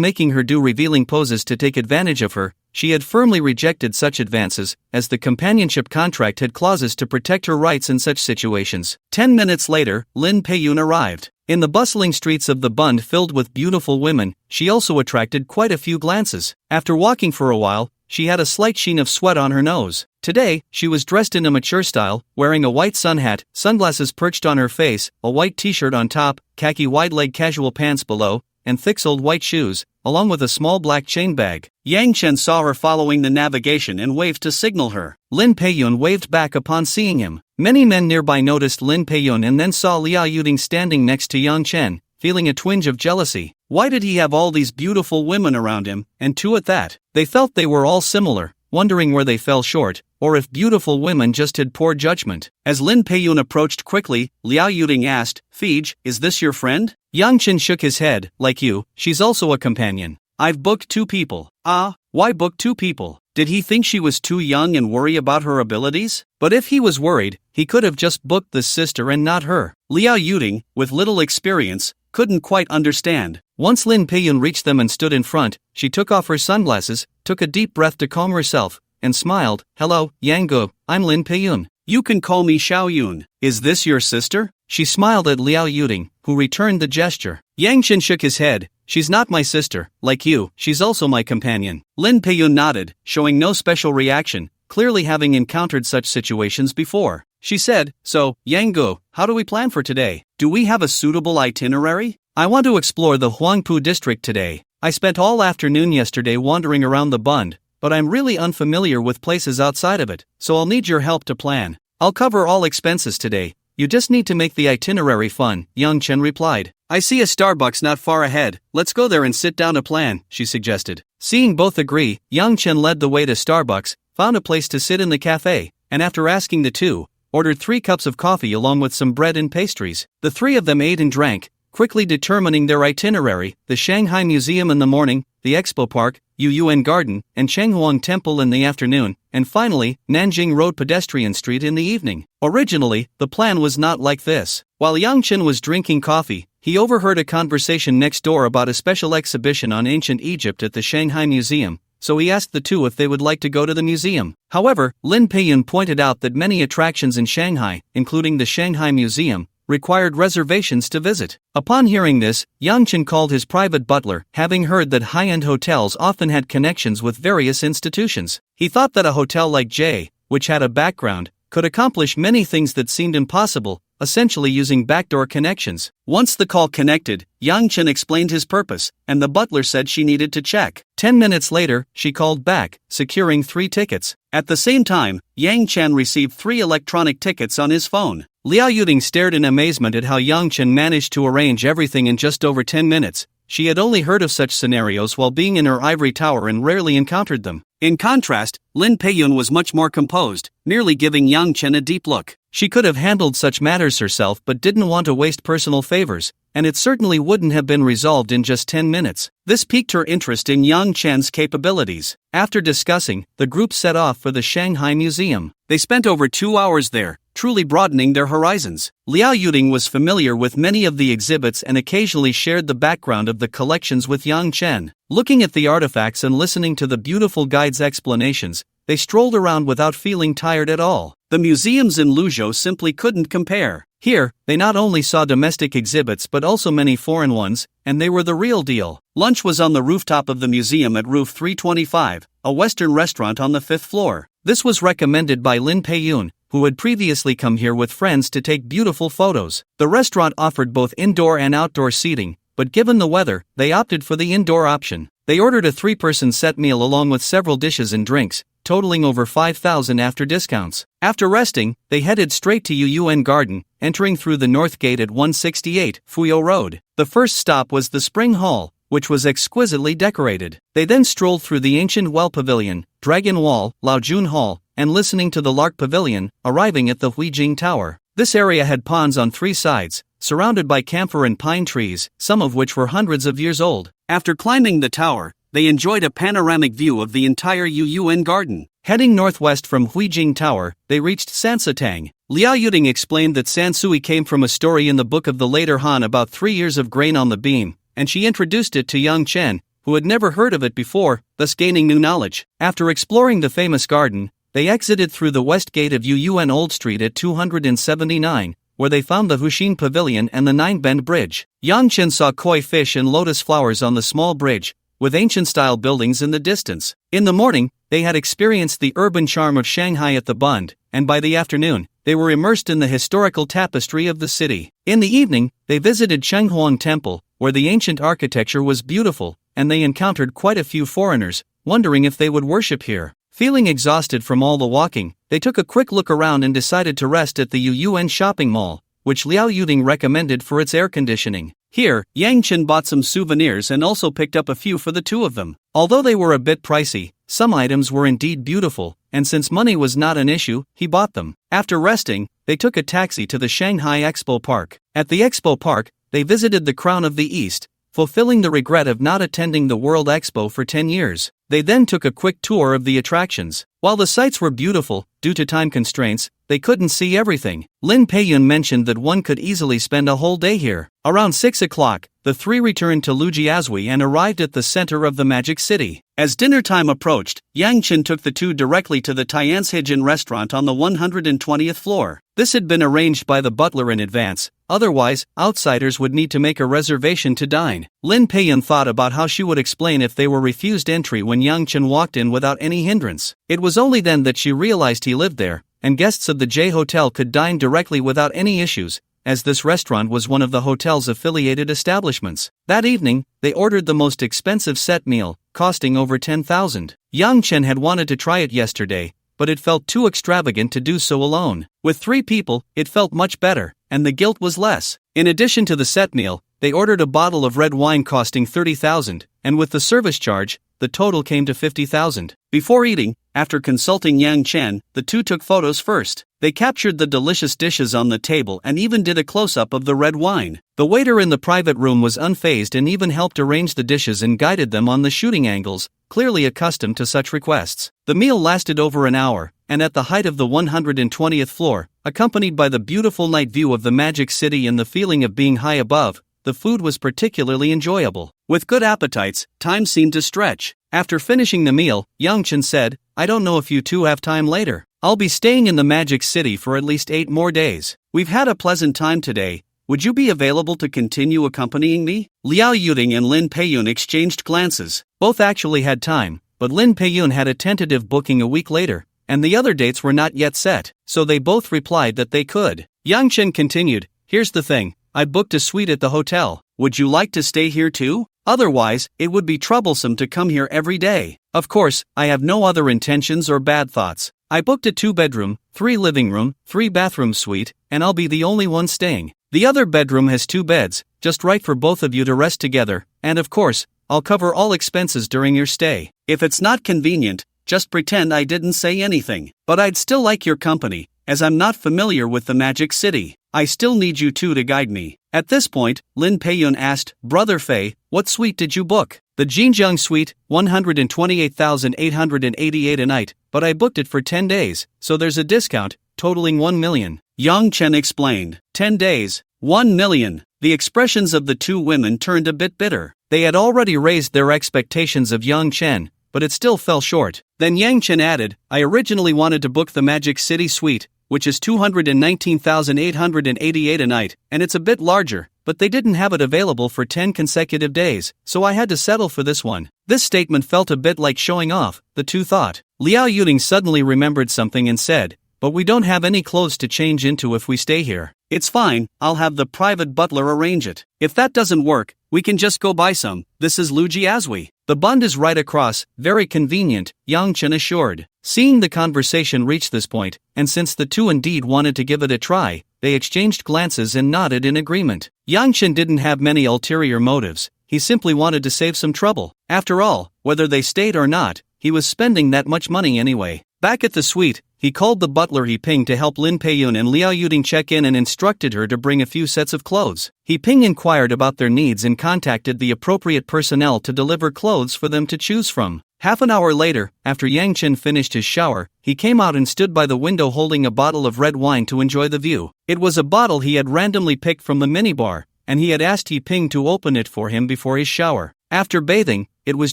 making her do revealing poses to take advantage of her, she had firmly rejected such advances, as the companionship contract had clauses to protect her rights in such situations. 10 minutes later, Lin Peiyun arrived. In the bustling streets of the Bund filled with beautiful women, she also attracted quite a few glances. After walking for a while, she had a slight sheen of sweat on her nose. Today, she was dressed in a mature style, wearing a white sun hat, sunglasses perched on her face, a white t-shirt on top, khaki wide-leg casual pants below, and thick-soled white shoes, along with a small black chain bag. Yang Chen saw her following the navigation and waved to signal her. Lin Peiyun waved back upon seeing him. Many men nearby noticed Lin Peiyun and then saw Liao Yuding standing next to Yang Chen, feeling a twinge of jealousy. Why did he have all these beautiful women around him, and two at that? They felt they were all similar, wondering where they fell short, or if beautiful women just had poor judgment. As Lin Peiyun approached quickly, Liao Yuding asked, "Fij, is this your friend?" Yang Chen shook his head. "Like you, she's also a companion. I've booked 2 people. Ah, why book 2 people? Did he think she was too young and worry about her abilities? But if he was worried, he could have just booked the sister and not her." Liao Yuding, with little experience, couldn't quite understand. Once Lin Peiyun reached them and stood in front, she took off her sunglasses, took a deep breath to calm herself, and smiled. "Hello, Yang, I'm Lin Peiyun. You can call me Xiaoyun. Is this your sister?" She smiled at Liao Yuding, who returned the gesture. Yang Chen shook his head. "She's not my sister, like you, she's also my companion." Lin Peiyun nodded, showing no special reaction, clearly having encountered such situations before. She said, "So, Yang, how do we plan for today? Do we have a suitable itinerary? I want to explore the Huangpu district today. I spent all afternoon yesterday wandering around the Bund, but I'm really unfamiliar with places outside of it, so I'll need your help to plan. I'll cover all expenses today. You just need to make the itinerary fun," Yang Chen replied. "I see a Starbucks not far ahead. Let's go there and sit down to plan," she suggested. Seeing both agree, Yang Chen led the way to Starbucks, found a place to sit in the cafe, and after asking the two, ordered 3 cups of coffee along with some bread and pastries. The 3 of them ate and drank, quickly determining their itinerary: the Shanghai Museum in the morning, the Expo Park, Yuyuan Garden, and Chenghuang Temple in the afternoon, and finally, Nanjing Road Pedestrian Street in the evening. Originally, the plan was not like this. While Yang Chen was drinking coffee, he overheard a conversation next door about a special exhibition on ancient Egypt at the Shanghai Museum, so he asked the two if they would like to go to the museum. However, Lin Peiyun pointed out that many attractions in Shanghai, including the Shanghai Museum, required reservations to visit. Upon hearing this, Yang Chen called his private butler, having heard that high-end hotels often had connections with various institutions. He thought that a hotel like J, which had a background, could accomplish many things that seemed impossible, essentially using backdoor connections. Once the call connected, Yang Chen explained his purpose, and the butler said she needed to check. 10 minutes later, she called back, securing 3 tickets. At the same time, Yang Chen received 3 electronic tickets on his phone. Liao Yuding stared in amazement at how Yang Chen managed to arrange everything in just over 10 minutes. She had only heard of such scenarios while being in her ivory tower and rarely encountered them. In contrast, Lin Peiyun was much more composed, merely giving Yang Chen a deep look. She could have handled such matters herself but didn't want to waste personal favors, and it certainly wouldn't have been resolved in just 10 minutes. This piqued her interest in Yang Chen's capabilities. After discussing, the group set off for the Shanghai Museum. They spent over 2 hours there, truly broadening their horizons. Liao Yuding was familiar with many of the exhibits and occasionally shared the background of the collections with Yang Chen. Looking at the artifacts and listening to the beautiful guide's explanations, they strolled around without feeling tired at all. The museums in Luzhou simply couldn't compare. Here, they not only saw domestic exhibits but also many foreign ones, and they were the real deal. Lunch was on the rooftop of the museum at Roof 325, a Western restaurant on the 5th floor. This was recommended by Lin Peiyun, who had previously come here with friends to take beautiful photos. The restaurant offered both indoor and outdoor seating, but given the weather, they opted for the indoor option. They ordered a 3-person set meal along with several dishes and drinks, totaling over 5,000 after discounts. After resting, they headed straight to Yuyuan Garden, entering through the north gate at 168 Fuyou Road. The first stop was the Spring Hall, which was exquisitely decorated. They then strolled through the ancient Well Pavilion, Dragon Wall, Laojun Hall, and listening to the Lark Pavilion, arriving at the Huijing Tower. This area had ponds on 3 sides, surrounded by camphor and pine trees, some of which were hundreds of years old. After climbing the tower, they enjoyed a panoramic view of the entire Yuyuan Garden. Heading northwest from Huijing Tower, they reached Sansatang. Liao Yuding explained that Sansui came from a story in the book of the later Han about 3 years of grain on the beam, and she introduced it to Yang Chen, who had never heard of it before, thus gaining new knowledge. After exploring the famous garden, they exited through the west gate of Yuyuan Old Street at 279, where they found the Huxin Pavilion and the Nine-Bend Bridge. Yang Chen saw koi fish and lotus flowers on the small bridge, with ancient-style buildings in the distance. In the morning, they had experienced the urban charm of Shanghai at the Bund, and by the afternoon, they were immersed in the historical tapestry of the city. In the evening, they visited Chenghuang Temple, where the ancient architecture was beautiful, and they encountered quite a few foreigners, wondering if they would worship here. Feeling exhausted from all the walking, they took a quick look around and decided to rest at the Yuyuan shopping mall, which Liao Yuding recommended for its air conditioning. Here, Yang Chen bought some souvenirs and also picked up a few for the two of them. Although they were a bit pricey, some items were indeed beautiful, and since money was not an issue, he bought them. After resting, they took a taxi to the Shanghai Expo Park. At the Expo Park, they visited the Crown of the East, fulfilling the regret of not attending the World Expo for 10 years. They then took a quick tour of the attractions. While the sights were beautiful, due to time constraints, they couldn't see everything. Lin Peiyun mentioned that one could easily spend a whole day here. Around 6 o'clock, the three returned to Lujiazui and arrived at the center of the Magic City. As dinner time approached, Yang Chen took the two directly to the Tianshijin restaurant on the 120th floor. This had been arranged by the butler in advance, otherwise, outsiders would need to make a reservation to dine. Lin Peiyun thought about how she would explain if they were refused entry when Yang Chen walked in without any hindrance. It was only then that she realized he lived there, and guests of the J Hotel could dine directly without any issues, as this restaurant was one of the hotel's affiliated establishments. That evening, they ordered the most expensive set meal, costing over 10,000. Yang Chen had wanted to try it yesterday, but it felt too extravagant to do so alone. With 3 people, it felt much better, and the guilt was less. In addition to the set meal, they ordered a bottle of red wine costing 30,000, and with the service charge, the total came to 50,000. Before eating, after consulting Yang Chen, the two took photos first. They captured the delicious dishes on the table and even did a close-up of the red wine. The waiter in the private room was unfazed and even helped arrange the dishes and guided them on the shooting angles, clearly accustomed to such requests. The meal lasted over an hour, and at the height of the 120th floor, accompanied by the beautiful night view of the Magic City and the feeling of being high above, the food was particularly enjoyable. With good appetites, time seemed to stretch. After finishing the meal, Yang Chen said, "I don't know if you two have time later. I'll be staying in the Magic City for at least 8 more days. We've had a pleasant time today. Would you be available to continue accompanying me?" Liao Yuding and Lin Peiyun exchanged glances. Both actually had time, but Lin Peiyun had a tentative booking a week later, and the other dates were not yet set, so they both replied that they could. Yang Chen continued, "Here's the thing. I booked a suite at the hotel. Would you like to stay here too? Otherwise, it would be troublesome to come here every day. Of course, I have no other intentions or bad thoughts. I booked a 2-bedroom, 3 living room, 3 bathroom suite, and I'll be the only one staying. The other bedroom has 2 beds, just right for both of you to rest together, and of course, I'll cover all expenses during your stay. If it's not convenient, just pretend I didn't say anything. But I'd still like your company, as I'm not familiar with the Magic City." I still need you two to guide me. At this point, Lin Peiyun asked, Brother Fei, what suite did you book? The Jinjiang suite, 128,888 a night, but I booked it for 10 days, so there's a discount, totaling 1 million. Yang Chen explained. 10 days, 1 million. The expressions of the two women turned a bit bitter. They had already raised their expectations of Yang Chen, but it still fell short. Then Yang Chen added, I originally wanted to book the Magic City suite, which is 219,888 a night, and it's a bit larger, but they didn't have it available for 10 consecutive days, so I had to settle for this one. This statement felt a bit like showing off, the two thought. Liao Yuting suddenly remembered something and said, but we don't have any clothes to change into if we stay here. It's fine, I'll have the private butler arrange it. If that doesn't work, we can just go buy some. This is Luji Azui. The bund is right across, very convenient, Yang Chen assured. Seeing the conversation reach this point, and since the two indeed wanted to give it a try, they exchanged glances and nodded in agreement. Yang Chen didn't have many ulterior motives, he simply wanted to save some trouble. After all, whether they stayed or not, he was spending that much money anyway. Back at the suite, he called the butler He Ping to help Lin Peiyun and Liao Yuting check in and instructed her to bring a few sets of clothes. He Ping inquired about their needs and contacted the appropriate personnel to deliver clothes for them to choose from. Half an hour later, after Yang Chen finished his shower, he came out and stood by the window holding a bottle of red wine to enjoy the view. It was a bottle he had randomly picked from the minibar, and he had asked He Ping to open it for him before his shower. After bathing, it was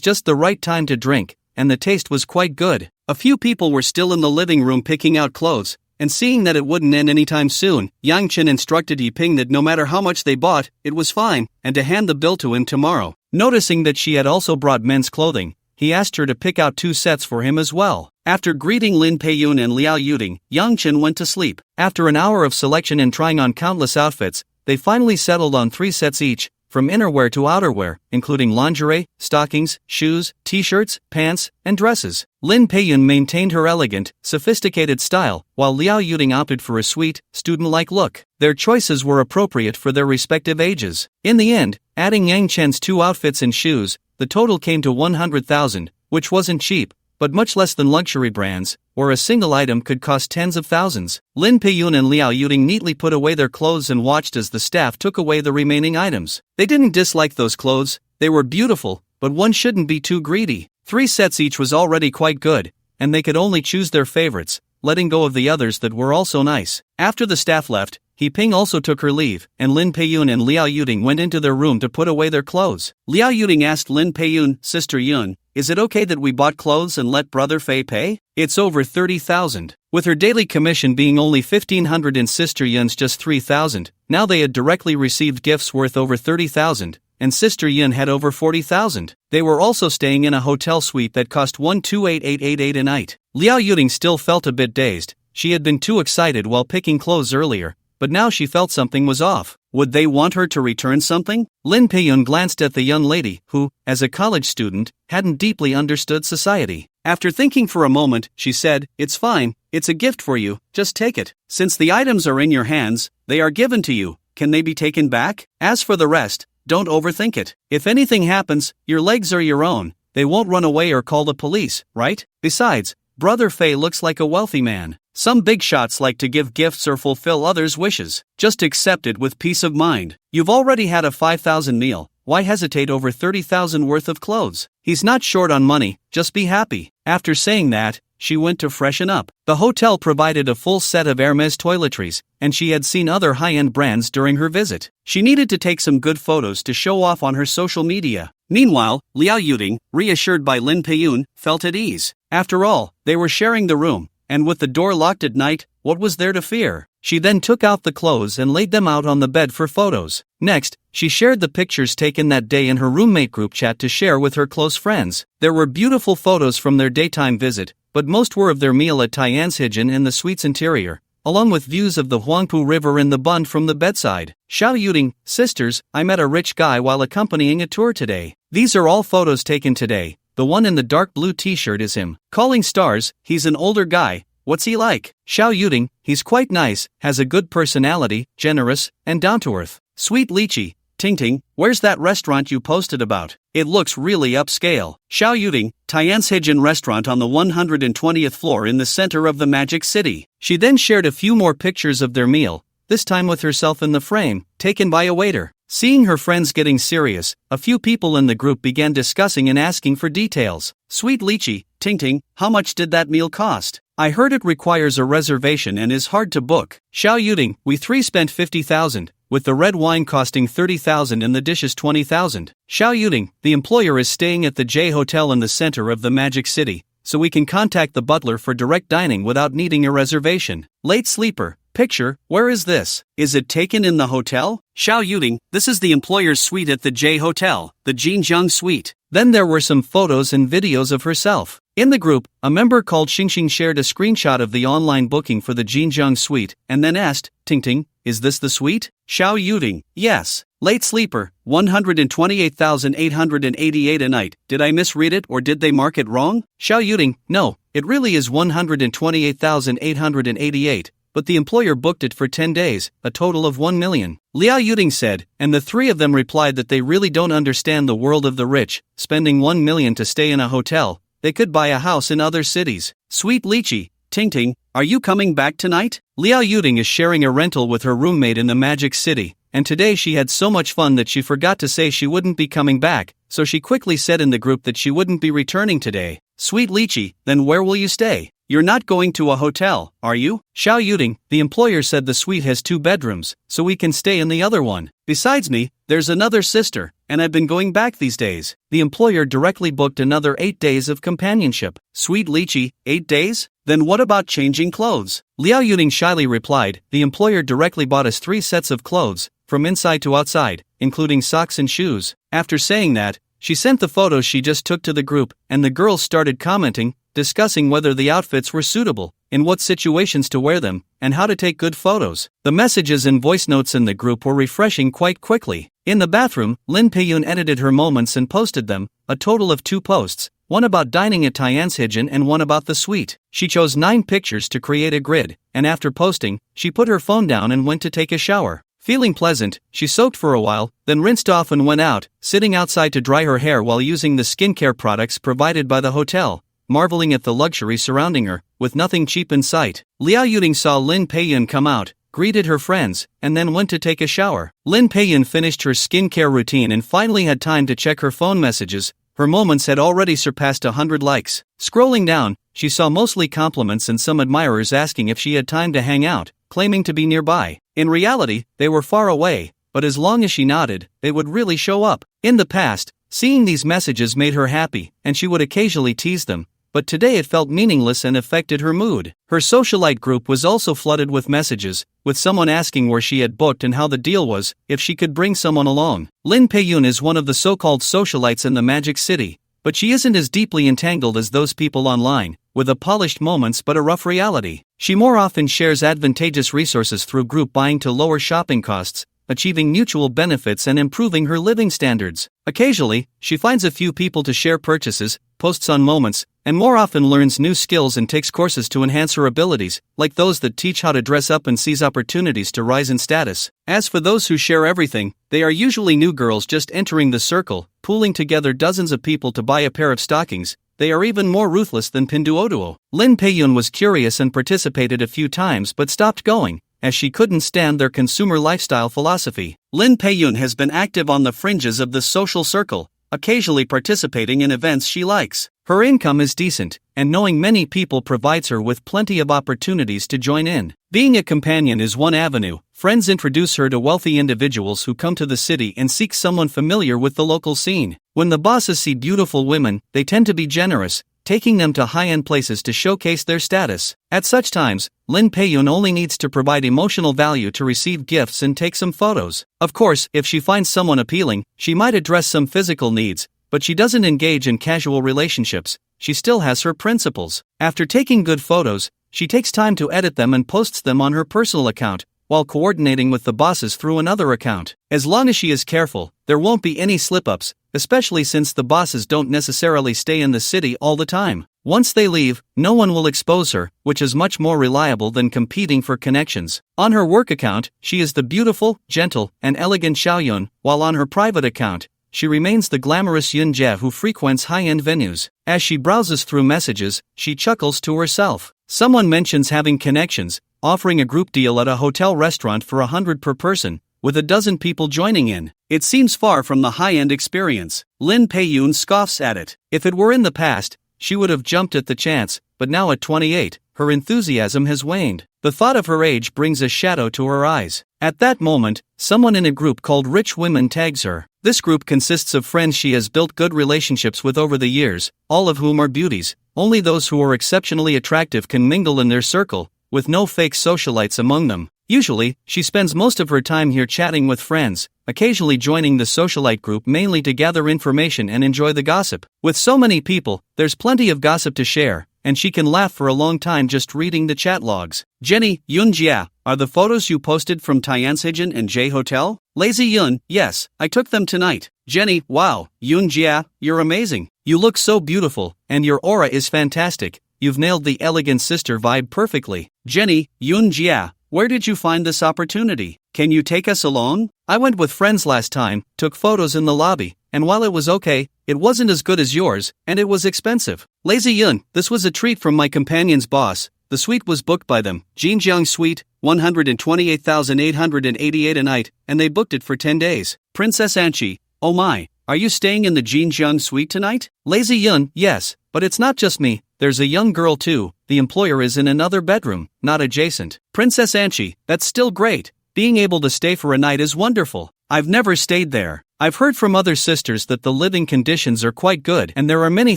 just the right time to drink, and the taste was quite good. A few people were still in the living room picking out clothes, and seeing that it wouldn't end anytime soon, Yang Chen instructed Yi Ping that no matter how much they bought, it was fine, and to hand the bill to him tomorrow. Noticing that she had also brought men's clothing, he asked her to pick out 2 sets for him as well. After greeting Lin Peiyun and Liao Yuting, Yang Chen went to sleep. After an hour of selection and trying on countless outfits, they finally settled on 3 sets each, from innerwear to outerwear, including lingerie, stockings, shoes, t-shirts, pants, and dresses. Lin Peiyun maintained her elegant, sophisticated style, while Liao Yuting opted for a sweet, student-like look. Their choices were appropriate for their respective ages. In the end, adding Yang Chen's 2 outfits and shoes, the total came to 100,000, which wasn't cheap, but much less than luxury brands, where a single item could cost tens of thousands. Lin Peiyun and Liao Yuting neatly put away their clothes and watched as the staff took away the remaining items. They didn't dislike those clothes, they were beautiful, but one shouldn't be too greedy. 3 sets each was already quite good, and they could only choose their favorites, letting go of the others that were also nice. After the staff left, He Ping also took her leave, and Lin Peiyun and Liao Yuting went into their room to put away their clothes. Liao Yuting asked Lin Peiyun, Sister Yun, is it okay that we bought clothes and let Brother Fei pay? It's over 30,000. With her daily commission being only 1,500 and Sister Yun's just 3,000, now they had directly received gifts worth over 30,000, and Sister Yun had over 40,000. They were also staying in a hotel suite that cost 128,888 a night. Liao Yuting still felt a bit dazed. She had been too excited while picking clothes earlier, but now she felt something was off. Would they want her to return something? Lin Peiyun glanced at the young lady, who, as a college student, hadn't deeply understood society. After thinking for a moment, she said, It's fine, it's a gift for you, just take it. Since the items are in your hands, they are given to you, can they be taken back? As for the rest, don't overthink it. If anything happens, your legs are your own, they won't run away or call the police, right? Besides, Brother Fei looks like a wealthy man. Some big shots like to give gifts or fulfill others' wishes. Just accept it with peace of mind. You've already had a 5,000 meal, why hesitate over 30,000 worth of clothes? He's not short on money, just be happy. After saying that, she went to freshen up. The hotel provided a full set of Hermes toiletries, and she had seen other high-end brands during her visit. She needed to take some good photos to show off on her social media. Meanwhile, Liao Yuting, reassured by Lin Peiyun, felt at ease. After all, they were sharing the room, and with the door locked at night, what was there to fear? She then took out the clothes and laid them out on the bed for photos. Next, she shared the pictures taken that day in her roommate group chat to share with her close friends. There were beautiful photos from their daytime visit, but most were of their meal at Tianzhijian and the suite's interior, along with views of the Huangpu River and the Bund from the bedside. Xiao Yuting, sisters, I met a rich guy while accompanying a tour today. These are all photos taken today. The one in the dark blue t-shirt is him. Calling stars, he's an older guy. What's he like? Xiao Yuting, he's quite nice, has a good personality, generous, and down-to-earth. Sweet Lychee, Tingting, where's that restaurant you posted about? It looks really upscale. Xiao Yuting, Tianzhijian restaurant on the 120th floor in the center of the Magic City. She then shared a few more pictures of their meal, this time with herself in the frame, taken by a waiter. Seeing her friends getting serious, a few people in the group began discussing and asking for details. Sweet Lychee, Ting Ting, how much did that meal cost? I heard it requires a reservation and is hard to book. Xiao Yuding, we three spent 50,000, with the red wine costing 30,000 and the dishes 20,000. Xiao Yuding, the employer is staying at the J Hotel in the center of the Magic City, so we can contact the butler for direct dining without needing a reservation. Late sleeper, picture, where is this? Is it taken in the hotel? Xiao Yuding, this is the employer's suite at the J Hotel, the Jinjiang Suite. Then there were some photos and videos of herself. In the group, a member called Xingxing shared a screenshot of the online booking for the Jinjiang Suite, and then asked, Ting Ting, is this the suite? Xiao Yuding, yes. Late sleeper, 128,888 a night. Did I misread it or did they mark it wrong? Xiao Yuding, no, it really is 128,888. But the employer booked it for 10 days, a total of 1 million. Liao Yuding said, and the three of them replied that they really don't understand the world of the rich, spending 1 million to stay in a hotel. They could buy a house in other cities. Sweet Lychee, Ting Ting, are you coming back tonight? Liao Yuding is sharing a rental with her roommate in the Magic City, and today she had so much fun that she forgot to say she wouldn't be coming back, so she quickly said in the group that she wouldn't be returning today. Sweet Lychee, then where will you stay? You're not going to a hotel, are you? Xiao Yuding, the employer said the suite has 2 bedrooms, so we can stay in the other one. Besides me, there's another sister, and I've been going back these days. The employer directly booked another 8 days of companionship. Sweet Lychee, 8 days? Then what about changing clothes? Liao Yuding shyly replied, the employer directly bought us 3 sets of clothes, from inside to outside, including socks and shoes. After saying that, she sent the photos she just took to the group, and the girls started commenting, discussing whether the outfits were suitable, in what situations to wear them, and how to take good photos. The messages and voice notes in the group were refreshing quite quickly. In the bathroom, Lin Peiyun edited her moments and posted them, a total of 2 posts, one about dining at Tianzhijian and one about the suite. She chose 9 pictures to create a grid, and after posting, she put her phone down and went to take a shower. Feeling pleasant, she soaked for a while, then rinsed off and went out, sitting outside to dry her hair while using the skincare products provided by the hotel, marveling at the luxury surrounding her, with nothing cheap in sight. Liao Yuding saw Lin Peiyun come out, greeted her friends, and then went to take a shower. Lin Peiyun finished her skincare routine and finally had time to check her phone messages. Her moments had already surpassed 100 likes. Scrolling down, she saw mostly compliments and some admirers asking if she had time to hang out, claiming to be nearby. In reality, they were far away, but as long as she nodded, they would really show up. In the past, seeing these messages made her happy, and she would occasionally tease them, but today it felt meaningless and affected her mood. Her socialite group was also flooded with messages, with someone asking where she had booked and how the deal was, if she could bring someone along. Lin Peiyun is one of the so-called socialites in the Magic City, but she isn't as deeply entangled as those people online, with a polished moments but a rough reality. She more often shares advantageous resources through group buying to lower shopping costs, achieving mutual benefits and improving her living standards. Occasionally, she finds a few people to share purchases, posts on moments, and more often learns new skills and takes courses to enhance her abilities, like those that teach how to dress up and seize opportunities to rise in status. As for those who share everything, they are usually new girls just entering the circle, pooling together dozens of people to buy a pair of stockings. They are even more ruthless than Pinduoduo. Lin Peiyun was curious and participated a few times but stopped going, as she couldn't stand their consumer lifestyle philosophy. Lin Peiyun has been active on the fringes of the social circle, occasionally participating in events she likes. Her income is decent, and knowing many people provides her with plenty of opportunities to join in. Being a companion is one avenue. Friends introduce her to wealthy individuals who come to the city and seek someone familiar with the local scene. When the bosses see beautiful women, they tend to be generous, taking them to high-end places to showcase their status. At such times, Lin Peiyun only needs to provide emotional value to receive gifts and take some photos. Of course, if she finds someone appealing, she might address some physical needs, but she doesn't engage in casual relationships. She still has her principles. After taking good photos, she takes time to edit them and posts them on her personal account, while coordinating with the bosses through another account. As long as she is careful, there won't be any slip-ups, especially since the bosses don't necessarily stay in the city all the time. Once they leave, no one will expose her, which is much more reliable than competing for connections. On her work account, she is the beautiful, gentle, and elegant Xiaoyun, while on her private account, she remains the glamorous Yun Jie who frequents high-end venues. As she browses through messages, she chuckles to herself. Someone mentions having connections, offering a group deal at a hotel restaurant for 100 per person, with a dozen people joining in. It seems far from the high-end experience. Lin Pei-yoon scoffs at it. If it were in the past, she would have jumped at the chance, but now at 28, her enthusiasm has waned. The thought of her age brings a shadow to her eyes. At that moment, someone in a group called Rich Women tags her. This group consists of friends she has built good relationships with over the years, all of whom are beauties. Only those who are exceptionally attractive can mingle in their circle, with no fake socialites among them. Usually, she spends most of her time here chatting with friends, occasionally joining the socialite group mainly to gather information and enjoy the gossip. With so many people, there's plenty of gossip to share, and she can laugh for a long time just reading the chat logs. Jenny, Yunjia, are the photos you posted from Tianjin and J Hotel? Lazy Yun, yes, I took them tonight. Jenny, wow, Yunjia, you're amazing. You look so beautiful, and your aura is fantastic. You've nailed the elegant sister vibe perfectly. Jenny, Yunjia, where did you find this opportunity? Can you take us along? I went with friends last time, took photos in the lobby, and while it was okay, it wasn't as good as yours, and it was expensive. Lazy Yun, this was a treat from my companion's boss. The suite was booked by them. Jinjiang Suite, 128,888 a night, and they booked it for 10 days. Princess Anchi, oh my, are you staying in the Jinjiang Suite tonight? Lazy Yun, yes, but it's not just me, there's a young girl too. The employer is in another bedroom, not adjacent. Princess Anchi, that's still great. Being able to stay for a night is wonderful. I've never stayed there. I've heard from other sisters that the living conditions are quite good and there are many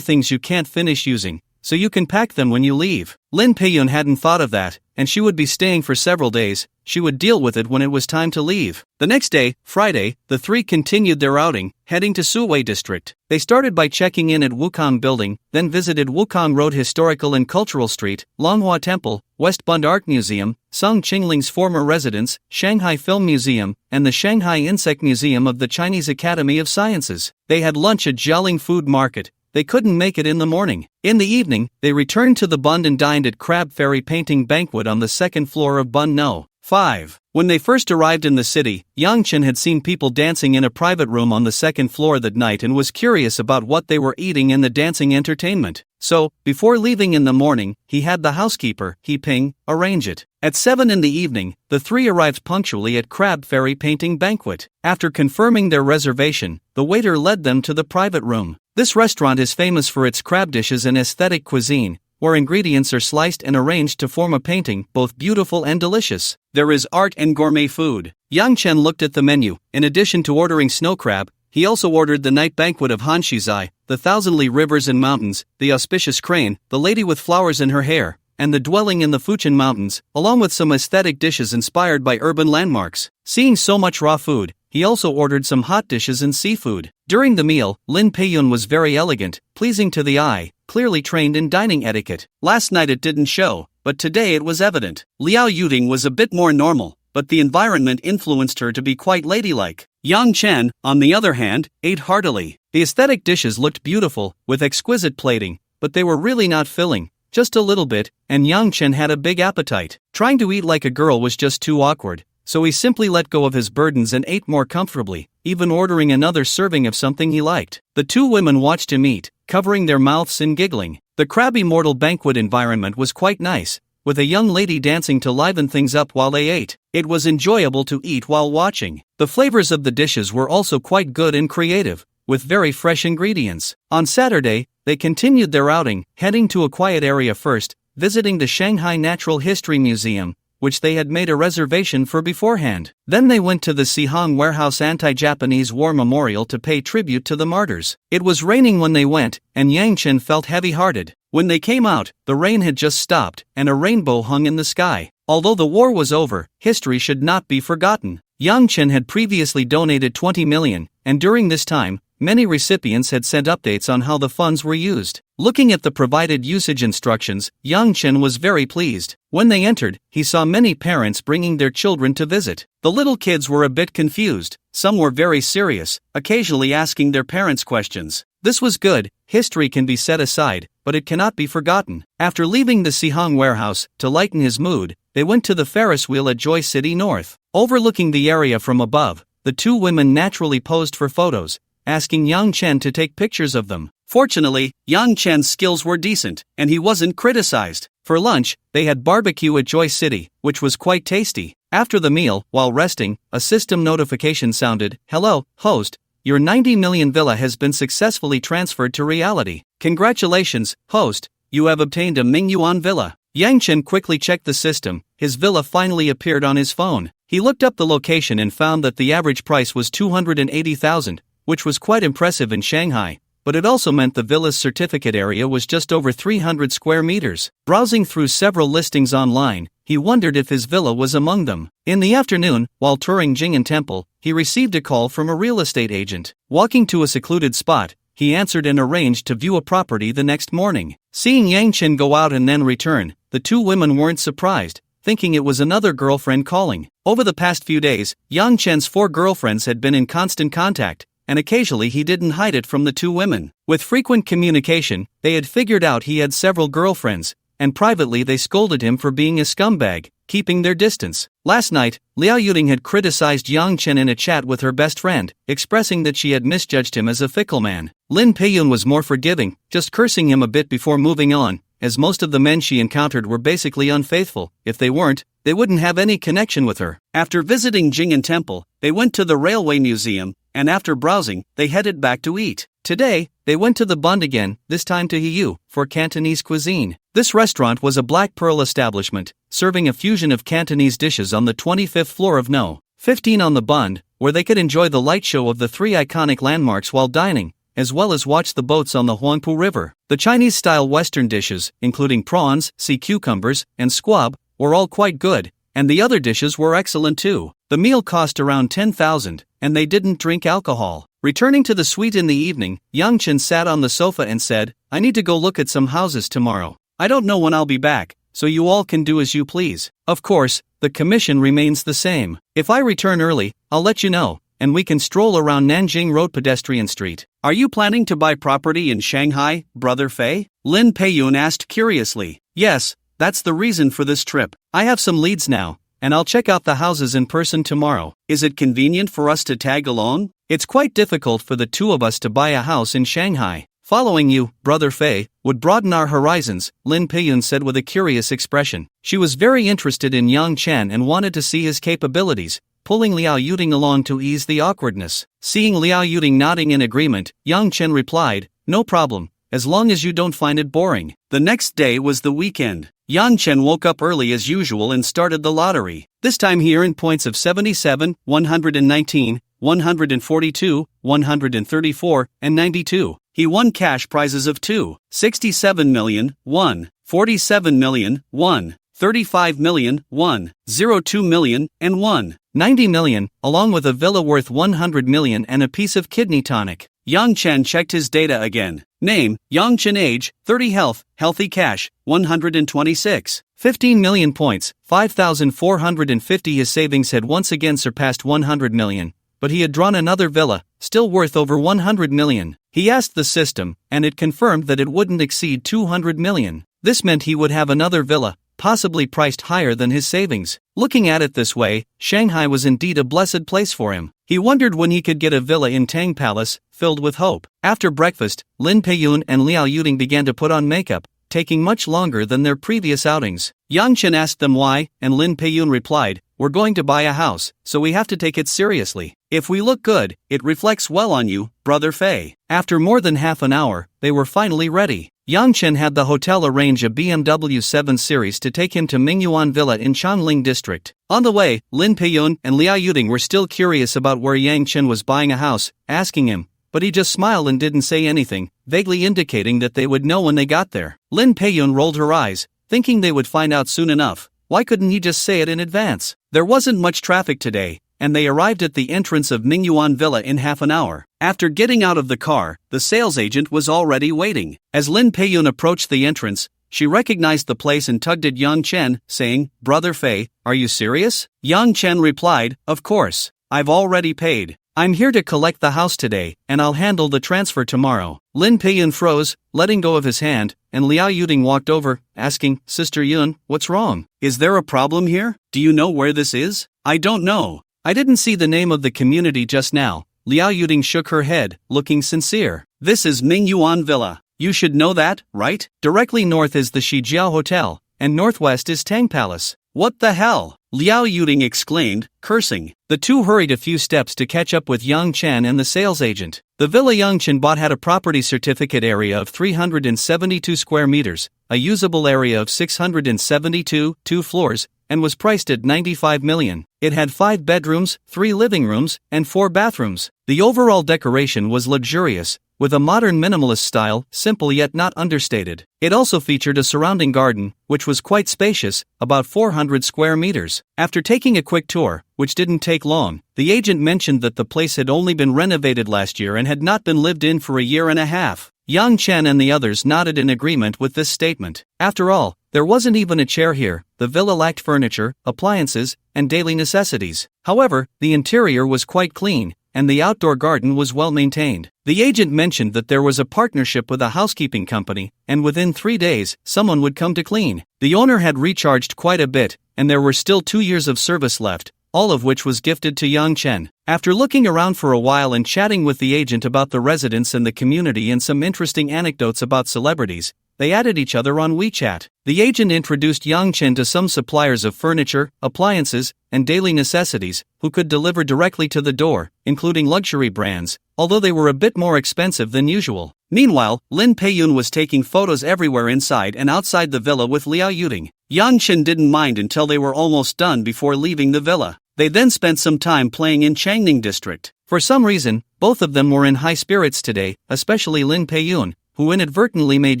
things you can't finish using, so you can pack them when you leave. Lin Pei-yoon hadn't thought of that, and she would be staying for several days. She would deal with it when it was time to leave. The next day, Friday, the three continued their outing, heading to Suwei District. They started by checking in at Wukong Building, then visited Wukong Road Historical and Cultural Street, Longhua Temple, West Bund Art Museum, Song Qingling's former residence, Shanghai Film Museum, and the Shanghai Insect Museum of the Chinese Academy of Sciences. They had lunch at Jialing Food Market. They couldn't make it in the morning. In the evening, they returned to the Bund and dined at Crab Ferry Painting Banquet on the second floor of Bund No. 5. When they first arrived in the city, Yang Chen had seen people dancing in a private room on the second floor that night and was curious about what they were eating in the dancing entertainment. So, before leaving in the morning, he had the housekeeper, He Ping, arrange it. At 7 in the evening, the three arrived punctually at Crab Ferry Painting Banquet. After confirming their reservation, the waiter led them to the private room. This restaurant is famous for its crab dishes and aesthetic cuisine, where ingredients are sliced and arranged to form a painting, both beautiful and delicious. There is art and gourmet food. Yang Chen looked at the menu. In addition to ordering snow crab, he also ordered the night banquet of Han Shizai, the thousandly rivers and mountains, the auspicious crane, the lady with flowers in her hair, and the dwelling in the Fujian Mountains, along with some aesthetic dishes inspired by urban landmarks. Seeing so much raw food, he also ordered some hot dishes and seafood. During the meal, Lin Pei-yoon was very elegant, pleasing to the eye, clearly trained in dining etiquette. Last night it didn't show, but today it was evident. Liao Yuting was a bit more normal, but the environment influenced her to be quite ladylike. Yang Chen, on the other hand, ate heartily. The aesthetic dishes looked beautiful, with exquisite plating, but they were really not filling, just a little bit, and Yang Chen had a big appetite. Trying to eat like a girl was just too awkward, so he simply let go of his burdens and ate more comfortably, even ordering another serving of something he liked. The two women watched him eat, covering their mouths and giggling. The crab immortal banquet environment was quite nice, with a young lady dancing to liven things up while they ate. It was enjoyable to eat while watching. The flavors of the dishes were also quite good and creative, with very fresh ingredients. On Saturday, they continued their outing, heading to a quiet area first, visiting the Shanghai Natural History Museum, which they had made a reservation for beforehand. Then they went to the Sihong Warehouse Anti-Japanese War Memorial to pay tribute to the martyrs. It was raining when they went, and Yang Chen felt heavy-hearted. When they came out, the rain had just stopped, and a rainbow hung in the sky. Although the war was over, history should not be forgotten. Yang Chen had previously donated 20 million, and during this time, many recipients had sent updates on how the funds were used. Looking at the provided usage instructions, Yang Chen was very pleased. When they entered, he saw many parents bringing their children to visit. The little kids were a bit confused, some were very serious, occasionally asking their parents questions. This was good. History can be set aside, but it cannot be forgotten. After leaving the Sihong warehouse, to lighten his mood, they went to the Ferris wheel at Joy City North. Overlooking the area from above, the two women naturally posed for photos, asking Yang Chen to take pictures of them. Fortunately, Yang Chen's skills were decent, and he wasn't criticized. For lunch, they had barbecue at Joy City, which was quite tasty. After the meal, while resting, a system notification sounded. "Hello, host. Your 90 million villa has been successfully transferred to reality. Congratulations, host. You have obtained a Mingyuan villa." Yang Chen quickly checked the system. His villa finally appeared on his phone. He looked up the location and found that the average price was 280,000, which was quite impressive in Shanghai, but it also meant the villa's certificate area was just over 300 square meters. Browsing through several listings online, he wondered if his villa was among them. In the afternoon, while touring Jing'an Temple, he received a call from a real estate agent. Walking to a secluded spot, he answered and arranged to view a property the next morning. Seeing Yang Chen go out and then return, the two women weren't surprised, thinking it was another girlfriend calling. Over the past few days, Yang Chen's 4 girlfriends had been in constant contact, and occasionally he didn't hide it from the two women. With frequent communication, they had figured out he had several girlfriends, and privately they scolded him for being a scumbag, keeping their distance. Last night, Liao Yuding had criticized Yang Chen in a chat with her best friend, expressing that she had misjudged him as a fickle man. Lin Peiyun was more forgiving, just cursing him a bit before moving on, as most of the men she encountered were basically unfaithful. If they weren't, they wouldn't have any connection with her. After visiting Jing'an Temple, they went to the Railway Museum, and after browsing, they headed back to eat. Today, they went to the Bund again, this time to Hiyu, for Cantonese cuisine. This restaurant was a Black Pearl establishment, serving a fusion of Cantonese dishes on the 25th floor of No. 15 on the Bund, where they could enjoy the light show of the 3 iconic landmarks while dining, as well as watch the boats on the Huangpu River. The Chinese-style Western dishes, including prawns, sea cucumbers, and squab, were all quite good, and the other dishes were excellent too. The meal cost around 10,000, and they didn't drink alcohol. Returning to the suite in the evening, Yang Chen sat on the sofa and said, "I need to go look at some houses tomorrow. I don't know when I'll be back, so you all can do as you please. Of course, the commission remains the same. If I return early, I'll let you know, and we can stroll around Nanjing Road Pedestrian Street." "Are you planning to buy property in Shanghai, Brother Fei?" Lin Peiyun asked curiously. "Yes, that's the reason for this trip. I have some leads now, and I'll check out the houses in person tomorrow. Is it convenient for us to tag along? It's quite difficult for the two of us to buy a house in Shanghai. Following you, Brother Fei, would broaden our horizons," Lin Peiyun said with a curious expression. She was very interested in Yang Chen and wanted to see his capabilities, pulling Liao Yuding along to ease the awkwardness. Seeing Liao Yuding nodding in agreement, Yang Chen replied, "No problem, as long as you don't find it boring." The next day was the weekend. Yang Chen woke up early as usual and started the lottery. This time he earned points of 77, 119, 142, 134, and 92. He won cash prizes of 267 million, 1, 47 million, 1, 35 million, 1, 02 million, and 1, 90 million, along with a villa worth 100 million and a piece of kidney tonic. Yang Chen checked his data again. Name, Yang Chen. Age, 30. Health, healthy. Cash, 126. 15 million points, 5,450. His savings had once again surpassed 100 million, but he had drawn another villa, still worth over 100 million. He asked the system, and it confirmed that it wouldn't exceed 200 million. This meant he would have another villa, possibly priced higher than his savings. Looking at it this way, Shanghai was indeed a blessed place for him. He wondered when he could get a villa in Tang Palace, filled with hope. After breakfast, Lin Peiyun and Liao Yuding began to put on makeup, taking much longer than their previous outings. Yang Chen asked them why, and Lin Peiyun replied, "We're going to buy a house, so we have to take it seriously. If we look good, it reflects well on you, Brother Fei." After more than half an hour, they were finally ready. Yang Chen had the hotel arrange a BMW 7 Series to take him to Mingyuan Villa in Chanling District. On the way, Lin Peiyun and Liao Yuding were still curious about where Yang Chen was buying a house, asking him, but he just smiled and didn't say anything, vaguely indicating that they would know when they got there. Lin Peiyun rolled her eyes, thinking they would find out soon enough. Why couldn't he just say it in advance? There wasn't much traffic today, and they arrived at the entrance of Mingyuan Villa in half an hour. After getting out of the car, the sales agent was already waiting. As Lin Peiyun approached the entrance, she recognized the place and tugged at Yang Chen, saying, "Brother Fei, are you serious?" Yang Chen replied, "Of course. I've already paid. I'm here to collect the house today, and I'll handle the transfer tomorrow." Lin Peiyun froze, letting go of his hand, and Liao Yuding walked over, asking, "Sister Yun, what's wrong? Is there a problem here? Do you know where this is?" "I don't know. I didn't see the name of the community just now, Liao Yuding shook her head, looking sincere. This is Mingyuan Villa. You should know that, right? Directly north is the Shijiao Hotel, and northwest is Tang Palace. What the hell? Liao Yuding exclaimed, cursing. The two hurried a few steps to catch up with Yang Chen and the sales agent. The villa Yang Chen bought had a property certificate area of 372 square meters, a usable area of 672, 2 floors, and was priced at 95 million. It had 5 bedrooms, 3 living rooms, and 4 bathrooms. The overall decoration was luxurious, with a modern minimalist style, simple yet not understated. It also featured a surrounding garden, which was quite spacious, about 400 square meters. After taking a quick tour, which didn't take long, the agent mentioned that the place had only been renovated last year and had not been lived in for a year and a half. Yang Chen and the others nodded in agreement with this statement. After all, there wasn't even a chair here. The villa lacked furniture, appliances, and daily necessities. However, the interior was quite clean, and the outdoor garden was well maintained. The agent mentioned that there was a partnership with a housekeeping company, and within 3 days, someone would come to clean. The owner had recharged quite a bit, and there were still 2 years of service left, all of which was gifted to Yang Chen. After looking around for a while and chatting with the agent about the residents and the community and some interesting anecdotes about celebrities, they added each other on WeChat. The agent introduced Yang Chen to some suppliers of furniture, appliances, and daily necessities, who could deliver directly to the door, including luxury brands, although they were a bit more expensive than usual. Meanwhile, Lin Peiyun was taking photos everywhere inside and outside the villa with Liao Yuding. Yang Chen didn't mind until they were almost done before leaving the villa. They then spent some time playing in Changning district. For some reason, both of them were in high spirits today, especially Lin Peiyun, who inadvertently made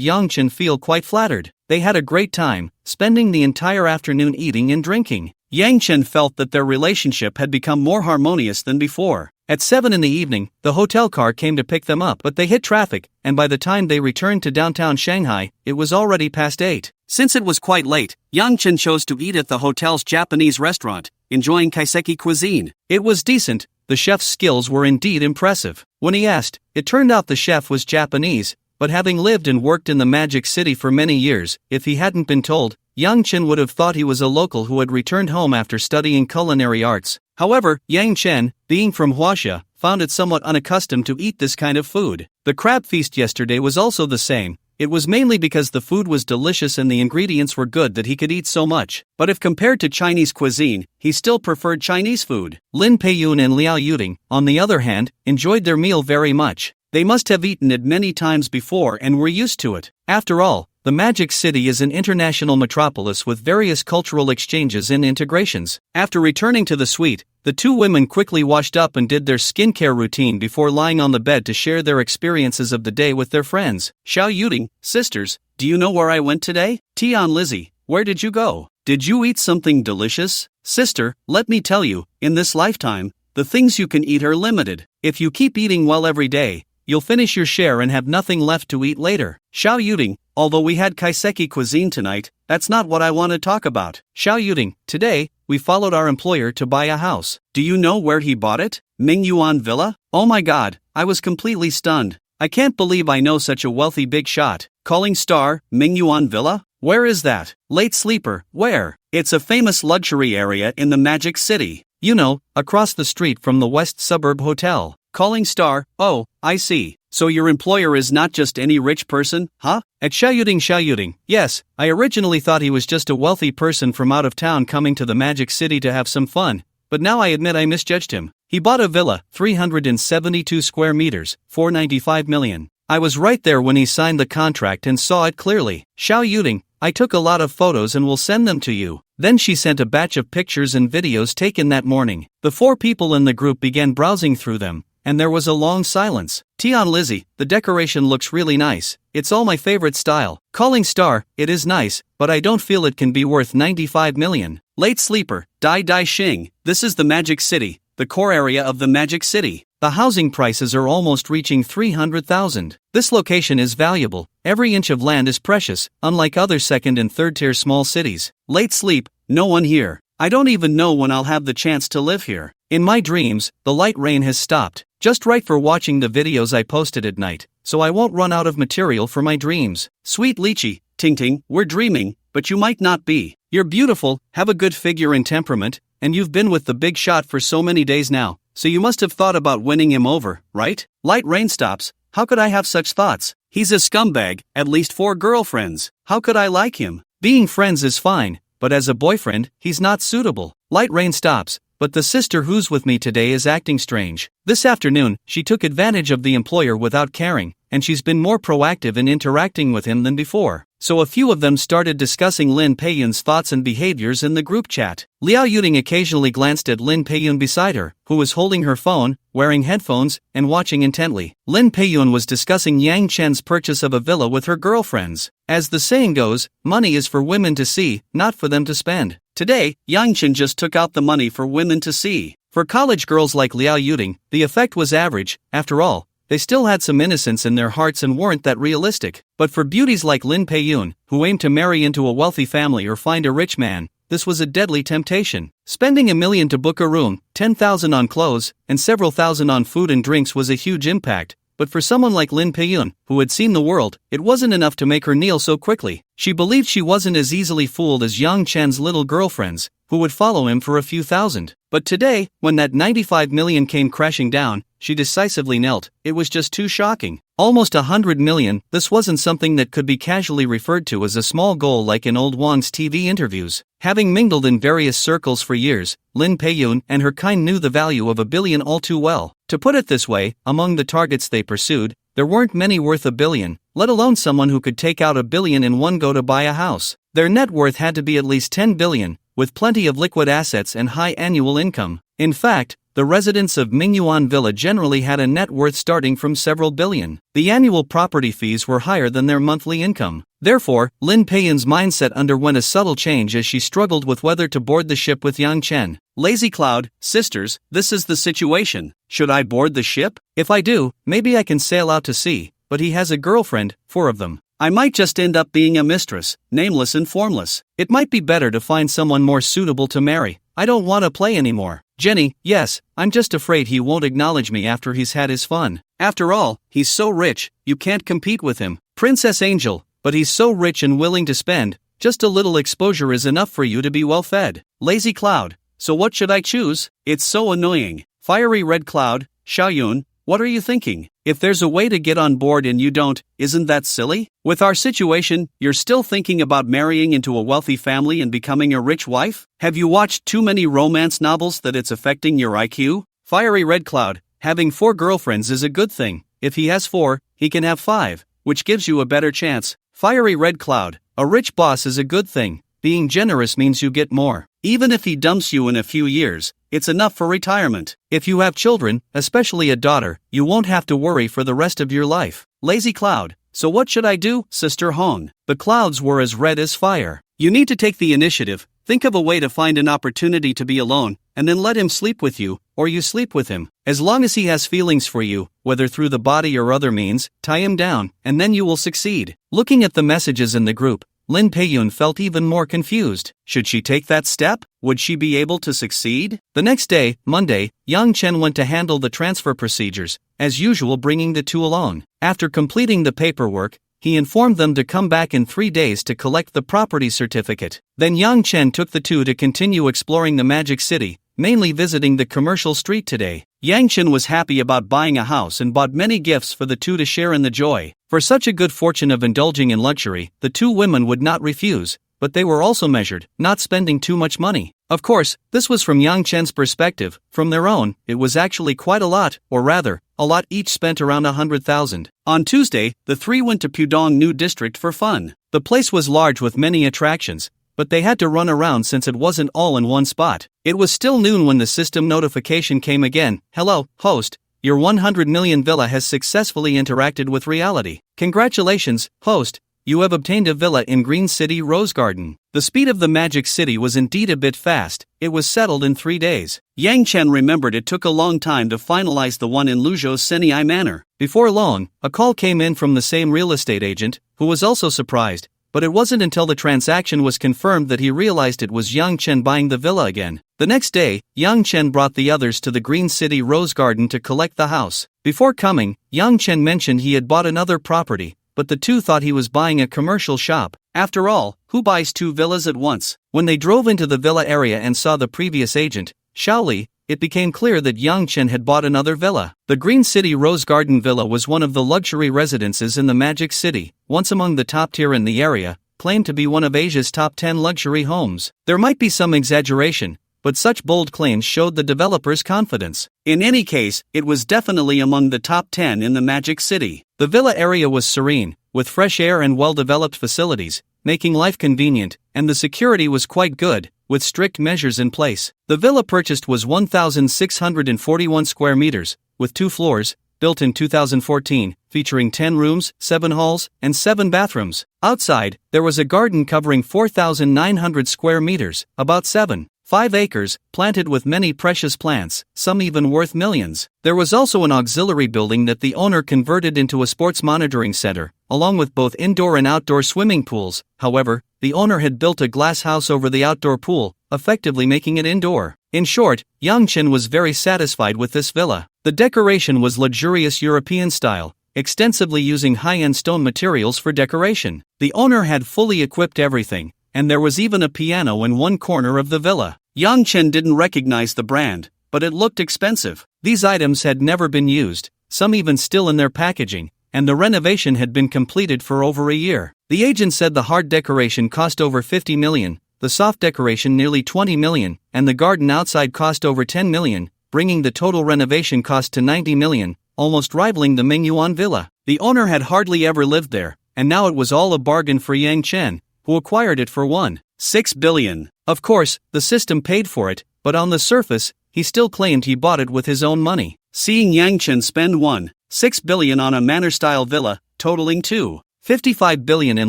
Yang Chen feel quite flattered. They had a great time, spending the entire afternoon eating and drinking. Yang Chen felt that their relationship had become more harmonious than before. At 7 in the evening, the hotel car came to pick them up, but they hit traffic, and by the time they returned to downtown Shanghai, it was already past 8. Since it was quite late, Yang Chen chose to eat at the hotel's Japanese restaurant, enjoying kaiseki cuisine. It was decent. The chef's skills were indeed impressive. When he asked, it turned out the chef was Japanese, but having lived and worked in the Magic City for many years, if he hadn't been told, Yang Chen would have thought he was a local who had returned home after studying culinary arts. However, Yang Chen, being from Huaxia, found it somewhat unaccustomed to eat this kind of food. The crab feast yesterday was also the same. It was mainly because the food was delicious and the ingredients were good that he could eat so much. But if compared to Chinese cuisine, he still preferred Chinese food. Lin Peiyun and Liao Yuding, on the other hand, enjoyed their meal very much. They must have eaten it many times before and were used to it. After all, the Magic City is an international metropolis with various cultural exchanges and integrations. After returning to the suite, the two women quickly washed up and did their skincare routine before lying on the bed to share their experiences of the day with their friends. Xiao Yuding, sisters, do you know where I went today? Tian Lizzie, where did you go? Did you eat something delicious? Sister, let me tell you, in this lifetime, the things you can eat are limited. If you keep eating well every day, you'll finish your share and have nothing left to eat later. Xiao Yuding, although we had kaiseki cuisine tonight, that's not what I want to talk about. Xiao Yuding, today, we followed our employer to buy a house. Do you know where he bought it? Mingyuan Villa? Oh my god, I was completely stunned. I can't believe I know such a wealthy big shot. Calling star, Mingyuan Villa? Where is that? Late sleeper, where? It's a famous luxury area in the Magic City. You know, across the street from the West Suburb Hotel. Calling star, oh, I see. So your employer is not just any rich person, huh? At Xiao Yuding, yes, I originally thought he was just a wealthy person from out of town coming to the Magic City to have some fun, but now I admit I misjudged him. He bought a villa, 372 square meters, 495 million. I was right there when he signed the contract and saw it clearly. Xiao Yuding, I took a lot of photos and will send them to you. Then she sent a batch of pictures and videos taken that morning. The 4 people in the group began browsing through them, and there was a long silence. Tian Lizzie, the decoration looks really nice. It's all my favorite style. Calling star, it is nice, but I don't feel it can be worth 95 million. Late sleeper, Dai Xing, this is the Magic City, the core area of the Magic City. The housing prices are almost reaching 300,000. This location is valuable. Every inch of land is precious, unlike other second and third tier small cities. Late sleep, no one here. I don't even know when I'll have the chance to live here. In my dreams, the light rain has stopped, just right for watching the videos I posted at night, so I won't run out of material for my dreams. Sweet Lychee, Ting Ting, we're dreaming, but you might not be. You're beautiful, have a good figure and temperament, and you've been with the big shot for so many days now. so you must have thought about winning him over, right? Light rain stops. How could I have such thoughts? He's a scumbag, at least 4 girlfriends. How could I like him? Being friends is fine, but as a boyfriend, he's not suitable. Light rain stops, but the sister who's with me today is acting strange. This afternoon, she took advantage of the employer without caring, and she's been more proactive in interacting with him than before. So a few of them started discussing Lin Peiyun's thoughts and behaviors in the group chat. Liao Yuding occasionally glanced at Lin Peiyun beside her, who was holding her phone, wearing headphones, and watching intently. Lin Peiyun was discussing Yang Chen's purchase of a villa with her girlfriends. As the saying goes, money is for women to see, not for them to spend. Today, Yang Chen just took out the money for women to see. For college girls like Liao Yuding, the effect was average. After all, they still had some innocence in their hearts and weren't that realistic. But for beauties like Lin Peiyun, who aimed to marry into a wealthy family or find a rich man, this was a deadly temptation. Spending $1 million to book a room, $10,000 on clothes, and several thousand on food and drinks was a huge impact. But for someone like Lin Peiyun, who had seen the world, it wasn't enough to make her kneel so quickly. She believed she wasn't as easily fooled as Yang Chen's little girlfriends, who would follow him for a few thousand. But today, when that 95 million came crashing down, she decisively knelt. It was just too shocking. Almost 100 million, this wasn't something that could be casually referred to as a small goal like in old Wang's TV interviews. Having mingled in various circles for years, Lin Peiyun and her kind knew the value of $1 billion all too well. To put it this way, among the targets they pursued, there weren't many worth $1 billion, let alone someone who could take out $1 billion in one go to buy a house. Their net worth had to be at least $10 billion, with plenty of liquid assets and high annual income. In fact, the residents of Mingyuan Villa generally had a net worth starting from several billion. The annual property fees were higher than their monthly income. Therefore, Lin Peiyun's mindset underwent a subtle change as she struggled with whether to board the ship with Yang Chen. Lazy Cloud, sisters, this is the situation. Should I board the ship? If I do, maybe I can sail out to sea, but he has a girlfriend, 4 of them. I might just end up being a mistress, nameless and formless. It might be better to find someone more suitable to marry. I don't want to play anymore. Jenny, yes, I'm just afraid he won't acknowledge me after he's had his fun. After all, he's so rich, you can't compete with him. Princess Angel, but he's so rich and willing to spend, just a little exposure is enough for you to be well fed. Lazy Cloud, so what should I choose? It's so annoying. Fiery Red Cloud, Xiaoyun, what are you thinking? If there's a way to get on board and you don't, isn't that silly? With our situation, you're still thinking about marrying into a wealthy family and becoming a rich wife? Have you watched too many romance novels that it's affecting your IQ? Fiery Red Cloud, having 4 girlfriends is a good thing. If he has 4, he can have 5, which gives you a better chance. Fiery Red Cloud, a rich boss is a good thing. Being generous means you get more. Even if he dumps you in a few years, it's enough for retirement. If you have children, especially a daughter, you won't have to worry for the rest of your life. Lazy Cloud, so what should I do, Sister Hong? The clouds were as red as fire. You need to take the initiative. Think of a way to find an opportunity to be alone, and then let him sleep with you, or you sleep with him. As long as he has feelings for you, whether through the body or other means, tie him down, and then you will succeed. Looking at the messages in the group, Lin Peiyun felt even more confused. Should she take that step? Would she be able to succeed? The next day, Monday, Yang Chen went to handle the transfer procedures, as usual bringing the 2 along. After completing the paperwork, he informed them to come back in 3 days to collect the property certificate. Then Yang Chen took the 2 to continue exploring the Magic City, mainly visiting the commercial street today. Yang Chen was happy about buying a house and bought many gifts for the 2 to share in the joy. For such a good fortune of indulging in luxury, the 2 women would not refuse, but they were also measured, not spending too much money. Of course, this was from Yang Chen's perspective. From their own, it was actually quite a lot, or rather, a lot each spent around 100,000. On Tuesday, the 3 went to Pudong New District for fun. The place was large with many attractions, but they had to run around since it wasn't all in one spot. It was still noon when the system notification came again. Hello, host. Your 100 million villa has successfully interacted with reality. Congratulations, host. You have obtained a villa in Green City Rose Garden. The speed of the Magic City was indeed a bit fast. It was settled in 3 days. Yang Chen remembered it took a long time to finalize the one in Luzhou's Senai Manor. Before long, a call came in from the same real estate agent, who was also surprised. But it wasn't until the transaction was confirmed that he realized it was Yang Chen buying the villa again. The next day, Yang Chen brought the others to the Green City Rose Garden to collect the house. Before coming, Yang Chen mentioned he had bought another property, but the 2 thought he was buying a commercial shop. After all, who buys 2 villas at once? When they drove into the villa area and saw the previous agent, Xiaoli, it became clear that Yang Chen had bought another villa. The Green City Rose Garden Villa was one of the luxury residences in the Magic City, once among the top tier in the area, claimed to be one of Asia's top 10 luxury homes. There might be some exaggeration, but such bold claims showed the developer's confidence. In any case, it was definitely among the top 10 in the Magic City. The villa area was serene, with fresh air and well-developed facilities, making life convenient, and the security was quite good, with strict measures in place. The villa purchased was 1,641 square meters, with 2 floors, built in 2014, featuring 10 rooms, 7 halls, and 7 bathrooms. Outside, there was a garden covering 4,900 square meters, about 7.5 acres, planted with many precious plants, some even worth millions. There was also an auxiliary building that the owner converted into a sports monitoring center, along with both indoor and outdoor swimming pools. However, the owner had built a glass house over the outdoor pool, effectively making it indoor. In short, Yang Chen was very satisfied with this villa. The decoration was luxurious European style, extensively using high-end stone materials for decoration. The owner had fully equipped everything, and there was even a piano in one corner of the villa. Yang Chen didn't recognize the brand, but it looked expensive. These items had never been used, some even still in their packaging, and the renovation had been completed for over a year. The agent said the hard decoration cost over 50 million, the soft decoration nearly 20 million, and the garden outside cost over 10 million, bringing the total renovation cost to 90 million, almost rivaling the Manhwa villa. The owner had hardly ever lived there, and now it was all a bargain for Yang Chen, who acquired it for 1.6 billion. Of course, the system paid for it, but on the surface, he still claimed he bought it with his own money. Seeing Yang Chen spend 1.6 billion on a manor-style villa, totaling 2.55 billion in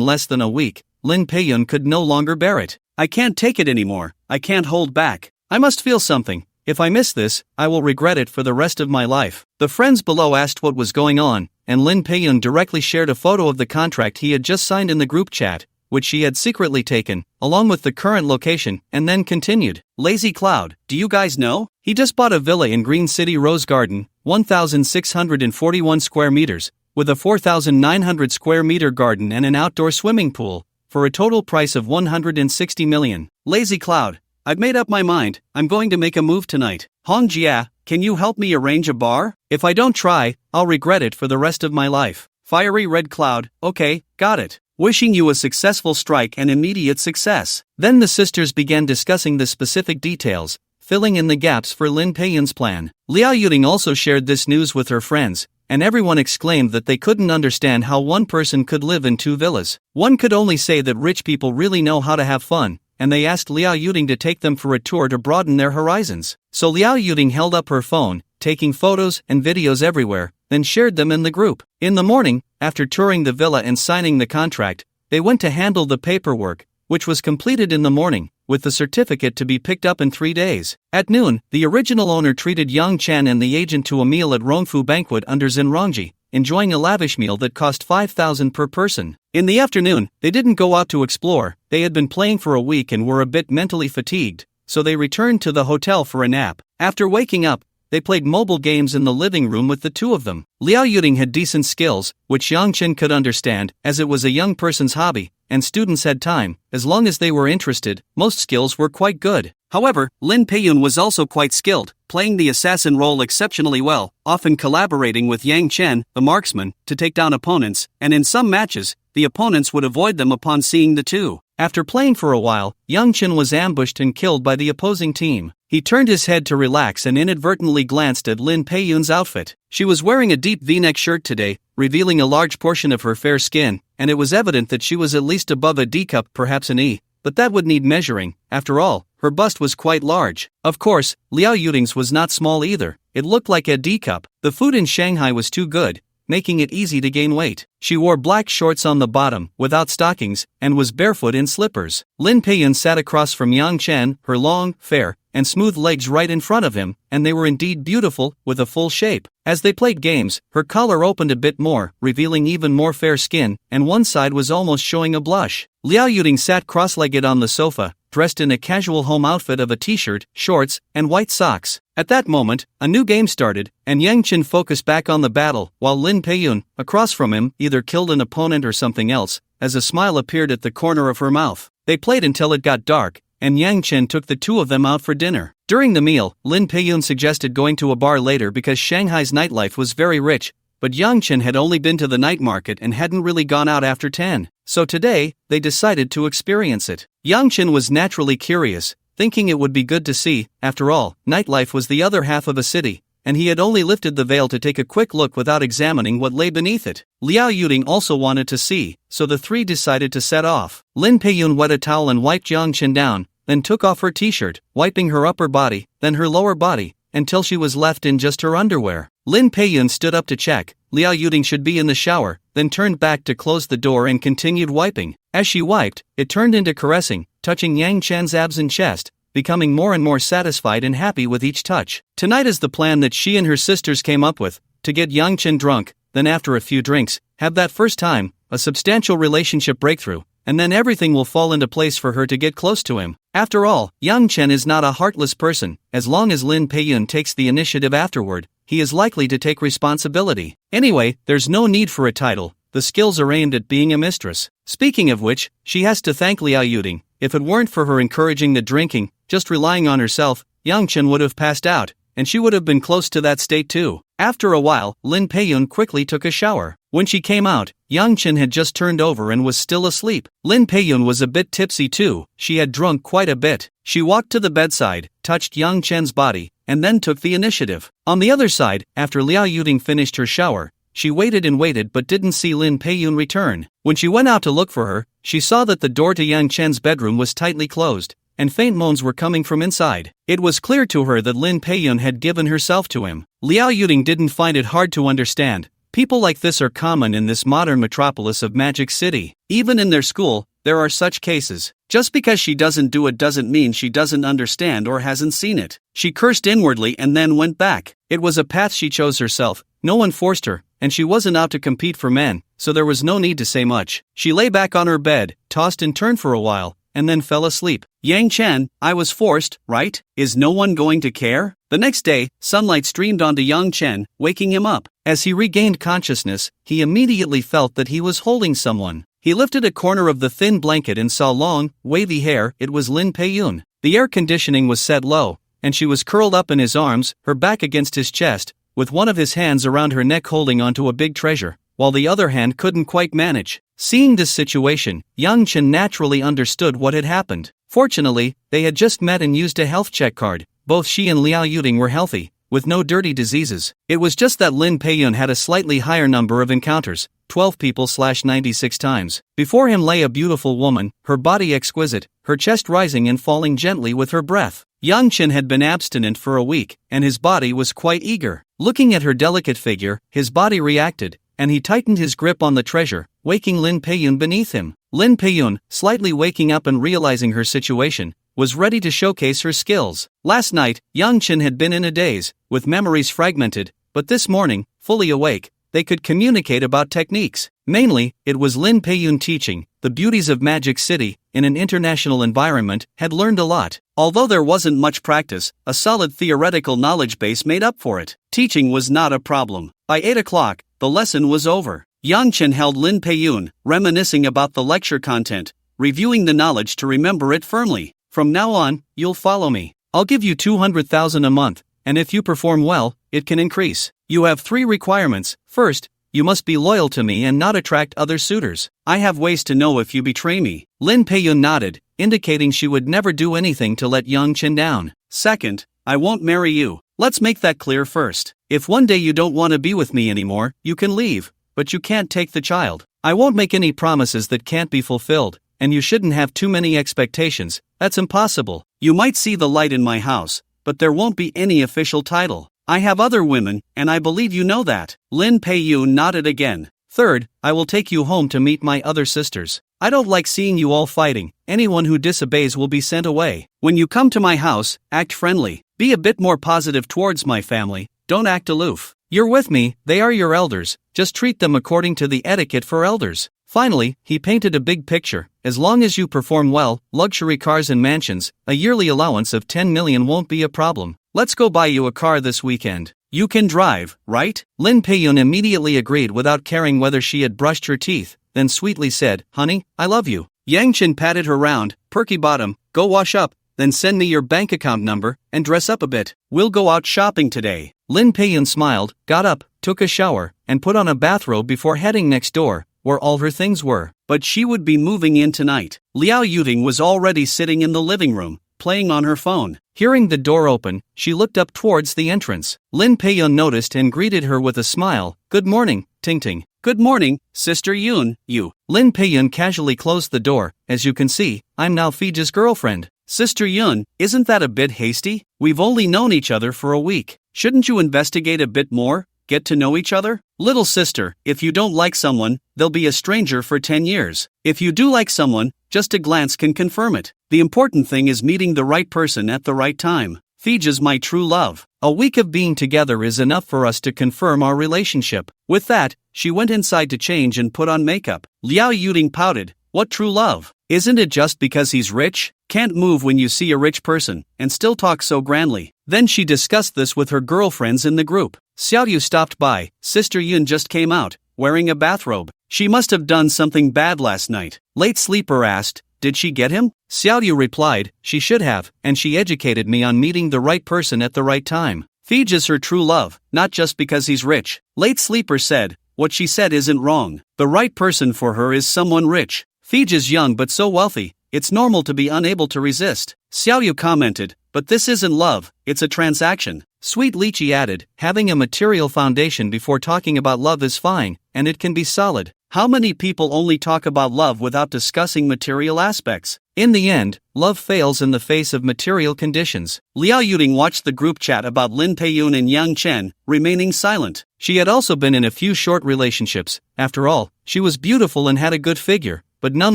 less than a week, Lin Peiyun could no longer bear it. "I can't take it anymore, I can't hold back. I must feel something. If I miss this, I will regret it for the rest of my life." The friends below asked what was going on, and Lin Peiyun directly shared a photo of the contract he had just signed in the group chat, which she had secretly taken, along with the current location, and then continued. "Lazy Cloud, do you guys know? He just bought a villa in Green City Rose Garden, 1,641 square meters, with a 4,900 square meter garden and an outdoor swimming pool, for a total price of 160 million. Lazy Cloud, I've made up my mind, I'm going to make a move tonight. Hong Jia, can you help me arrange a bar? If I don't try, I'll regret it for the rest of my life." Fiery Red Cloud, "Okay, got it. Wishing you a successful strike and immediate success." Then the sisters began discussing the specific details, filling in the gaps for Lin Peiyun's plan. Liao Yuting also shared this news with her friends, and everyone exclaimed that they couldn't understand how one person could live in 2 villas. One could only say that rich people really know how to have fun, and they asked Liao Yuting to take them for a tour to broaden their horizons. So Liao Yuting held up her phone, taking photos and videos everywhere, then shared them in the group. In the morning, after touring the villa and signing the contract, they went to handle the paperwork, which was completed in the morning, with the certificate to be picked up in 3 days. At noon, the original owner treated Yang Chen and the agent to a meal at Rongfu Banquet under Zenrongji, enjoying a lavish meal that cost 5,000 per person. In the afternoon, they didn't go out to explore. They had been playing for a week and were a bit mentally fatigued, so they returned to the hotel for a nap. After waking up, they played mobile games in the living room with the 2 of them. Liao Yuting had decent skills, which Yang Chen could understand, as it was a young person's hobby, and students had time, as long as they were interested. Most skills were quite good. However, Lin Peiyun was also quite skilled, playing the assassin role exceptionally well, often collaborating with Yang Chen, the marksman, to take down opponents, and in some matches, the opponents would avoid them upon seeing the 2. After playing for a while, Yang Chen was ambushed and killed by the opposing team. He turned his head to relax and inadvertently glanced at Lin Peiyun's outfit. She was wearing a deep V-neck shirt today, revealing a large portion of her fair skin, and it was evident that she was at least above a D cup, perhaps an E, but that would need measuring. After all, her bust was quite large. Of course, Liao Yuting's was not small either. It looked like a D cup. The food in Shanghai was too good, making it easy to gain weight. She wore black shorts on the bottom, without stockings, and was barefoot in slippers. Lin Peiyun sat across from Yang Chen, her long, fair, and smooth legs right in front of him, and they were indeed beautiful, with a full shape. As they played games, her collar opened a bit more, revealing even more fair skin, and one side was almost showing a blush. Liao Yuting sat cross-legged on the sofa, dressed in a casual home outfit of a t-shirt, shorts, and white socks. At that moment, a new game started, and Yang Chen focused back on the battle, while Lin Peiyun, across from him, either killed an opponent or something else, as a smile appeared at the corner of her mouth. They played until it got dark, and Yang Chen took the 2 of them out for dinner. During the meal, Lin Peiyun suggested going to a bar later because Shanghai's nightlife was very rich, but Yang Chen had only been to the night market and hadn't really gone out after 10, so today, they decided to experience it. Yang Chen was naturally curious, thinking it would be good to see. After all, nightlife was the other half of a city, and he had only lifted the veil to take a quick look without examining what lay beneath it. Liao Yuding also wanted to see, so the three decided to set off. Lin Peiyun wet a towel and wiped Yang Chen down, then took off her t-shirt, wiping her upper body, then her lower body, until she was left in just her underwear. Lin Peiyun stood up to check Liao Yuding should be in the shower, then turned back to close the door and continued wiping. As she wiped, it turned into caressing, touching Yang Chen's abs and chest, becoming more and more satisfied and happy with each touch. Tonight is the plan that she and her sisters came up with, to get Yang Chen drunk, then after a few drinks, have that first time, a substantial relationship breakthrough, and then everything will fall into place for her to get close to him. After all, Yang Chen is not a heartless person. As long as Lin Peiyun takes the initiative afterward, he is likely to take responsibility. Anyway, there's no need for a title, the skills are aimed at being a mistress. Speaking of which, she has to thank Liao Yuding. If it weren't for her encouraging the drinking, just relying on herself, Yang Chen would have passed out, and she would have been close to that state too. After a while, Lin Peiyun quickly took a shower. When she came out, Yang Chen had just turned over and was still asleep. Lin Peiyun was a bit tipsy too, she had drunk quite a bit. She walked to the bedside, touched Yang Chen's body, and then took the initiative. On the other side, after Liao Yuding finished her shower, she waited and waited but didn't see Lin Peiyun return. When she went out to look for her, she saw that the door to Yang Chen's bedroom was tightly closed, and faint moans were coming from inside. It was clear to her that Lin Peiyun had given herself to him. Liao Yuding didn't find it hard to understand. People like this are common in this modern metropolis of Magic City. Even in their school, there are such cases. Just because she doesn't do it doesn't mean she doesn't understand or hasn't seen it. She cursed inwardly and then went back. It was a path she chose herself, no one forced her, and she wasn't out to compete for men, so there was no need to say much. She lay back on her bed, tossed and turned for a while, and then fell asleep. Yang Chen, I was forced, right? Is no one going to care? The next day, sunlight streamed onto Yang Chen, waking him up. As he regained consciousness, he immediately felt that he was holding someone. He lifted a corner of the thin blanket and saw long, wavy hair. It was Lin Peiyun. The air conditioning was set low, and she was curled up in his arms, her back against his chest, with one of his hands around her neck holding onto a big treasure, while the other hand couldn't quite manage. Seeing this situation, Yang Chen naturally understood what had happened. Fortunately, they had just met and used a health check card. Both she and Liao Yuding were healthy, with no dirty diseases. It was just that Lin Peiyun had a slightly higher number of encounters, 12 people/96 times. Before him lay a beautiful woman, her body exquisite, her chest rising and falling gently with her breath. Yang Chen had been abstinent for a week, and his body was quite eager. Looking at her delicate figure, his body reacted, and he tightened his grip on the treasure, waking Lin Peiyun beneath him. Lin Peiyun, slightly waking up and realizing her situation, was ready to showcase her skills. Last night, Yang Chen had been in a daze, with memories fragmented, but this morning, fully awake, they could communicate about techniques. Mainly, it was Lin Peiyun teaching. The beauties of Magic City, in an international environment, had learned a lot. Although there wasn't much practice, a solid theoretical knowledge base made up for it. Teaching was not a problem. By 8 o'clock, the lesson was over. Yang Chen held Lin Peiyun, reminiscing about the lecture content, reviewing the knowledge to remember it firmly. From now on, you'll follow me. I'll give you 200,000 a month, and if you perform well, it can increase. You have 3 requirements. First, you must be loyal to me and not attract other suitors. I have ways to know if you betray me. Lin Peiyun nodded, indicating she would never do anything to let Yang Chen down. Second, I won't marry you. Let's make that clear first. If one day you don't want to be with me anymore, you can leave, but you can't take the child. I won't make any promises that can't be fulfilled, and you shouldn't have too many expectations. That's impossible. You might see the light in my house, but there won't be any official title. I have other women, and I believe you know that. Lin Peiyun nodded again. Third, I will take you home to meet my other sisters. I don't like seeing you all fighting. Anyone who disobeys will be sent away. When you come to my house, act friendly. Be a bit more positive towards my family. Don't act aloof. You're with me, they are your elders. Just treat them according to the etiquette for elders. Finally, he painted a big picture. As long as you perform well, luxury cars and mansions, a yearly allowance of 10 million won't be a problem. Let's go buy you a car this weekend. You can drive, right? Lin Peiyun immediately agreed without caring whether she had brushed her teeth, then sweetly said, Honey, I love you. Yang Chen patted her round, perky bottom. Go wash up, then send me your bank account number and dress up a bit. We'll go out shopping today. Lin Peiyun smiled, got up, took a shower, and put on a bathrobe before heading next door, where all her things were. But she would be moving in tonight. Liao Yuting was already sitting in the living room, playing on her phone. Hearing the door open, she looked up towards the entrance. Lin Peiyun noticed and greeted her with a smile. Good morning, Ting Ting. Good morning, Sister Yun, you. Lin Peiyun casually closed the door. As you can see, I'm now Fiji's girlfriend. Sister Yun, isn't that a bit hasty? We've only known each other for a week. Shouldn't you investigate a bit more? Get to know each other? Little sister, if you don't like someone, they'll be a stranger for 10 years. If you do like someone, just a glance can confirm it. The important thing is meeting the right person at the right time. Fiji's my true love. A week of being together is enough for us to confirm our relationship. With that, she went inside to change and put on makeup. Liao Yuting pouted. What true love? Isn't it just because he's rich? Can't move when you see a rich person, and still talk so grandly. Then she discussed this with her girlfriends in the group. Xiaoyu stopped by. Sister Yun just came out, wearing a bathrobe. She must have done something bad last night. Late sleeper asked, did she get him? Xiaoyu replied, she should have, and she educated me on meeting the right person at the right time. Fiji's her true love, not just because he's rich. Late sleeper said, what she said isn't wrong. The right person for her is someone rich. Fiji's young but so wealthy, it's normal to be unable to resist. Xiaoyu commented, but this isn't love, it's a transaction. Sweet Lychee added, having a material foundation before talking about love is fine, and it can be solid. How many people only talk about love without discussing material aspects? In the end, love fails in the face of material conditions. Liao Yuting watched the group chat about Lin Peiyun and Yang Chen, remaining silent. She had also been in a few short relationships. After all, she was beautiful and had a good figure, but none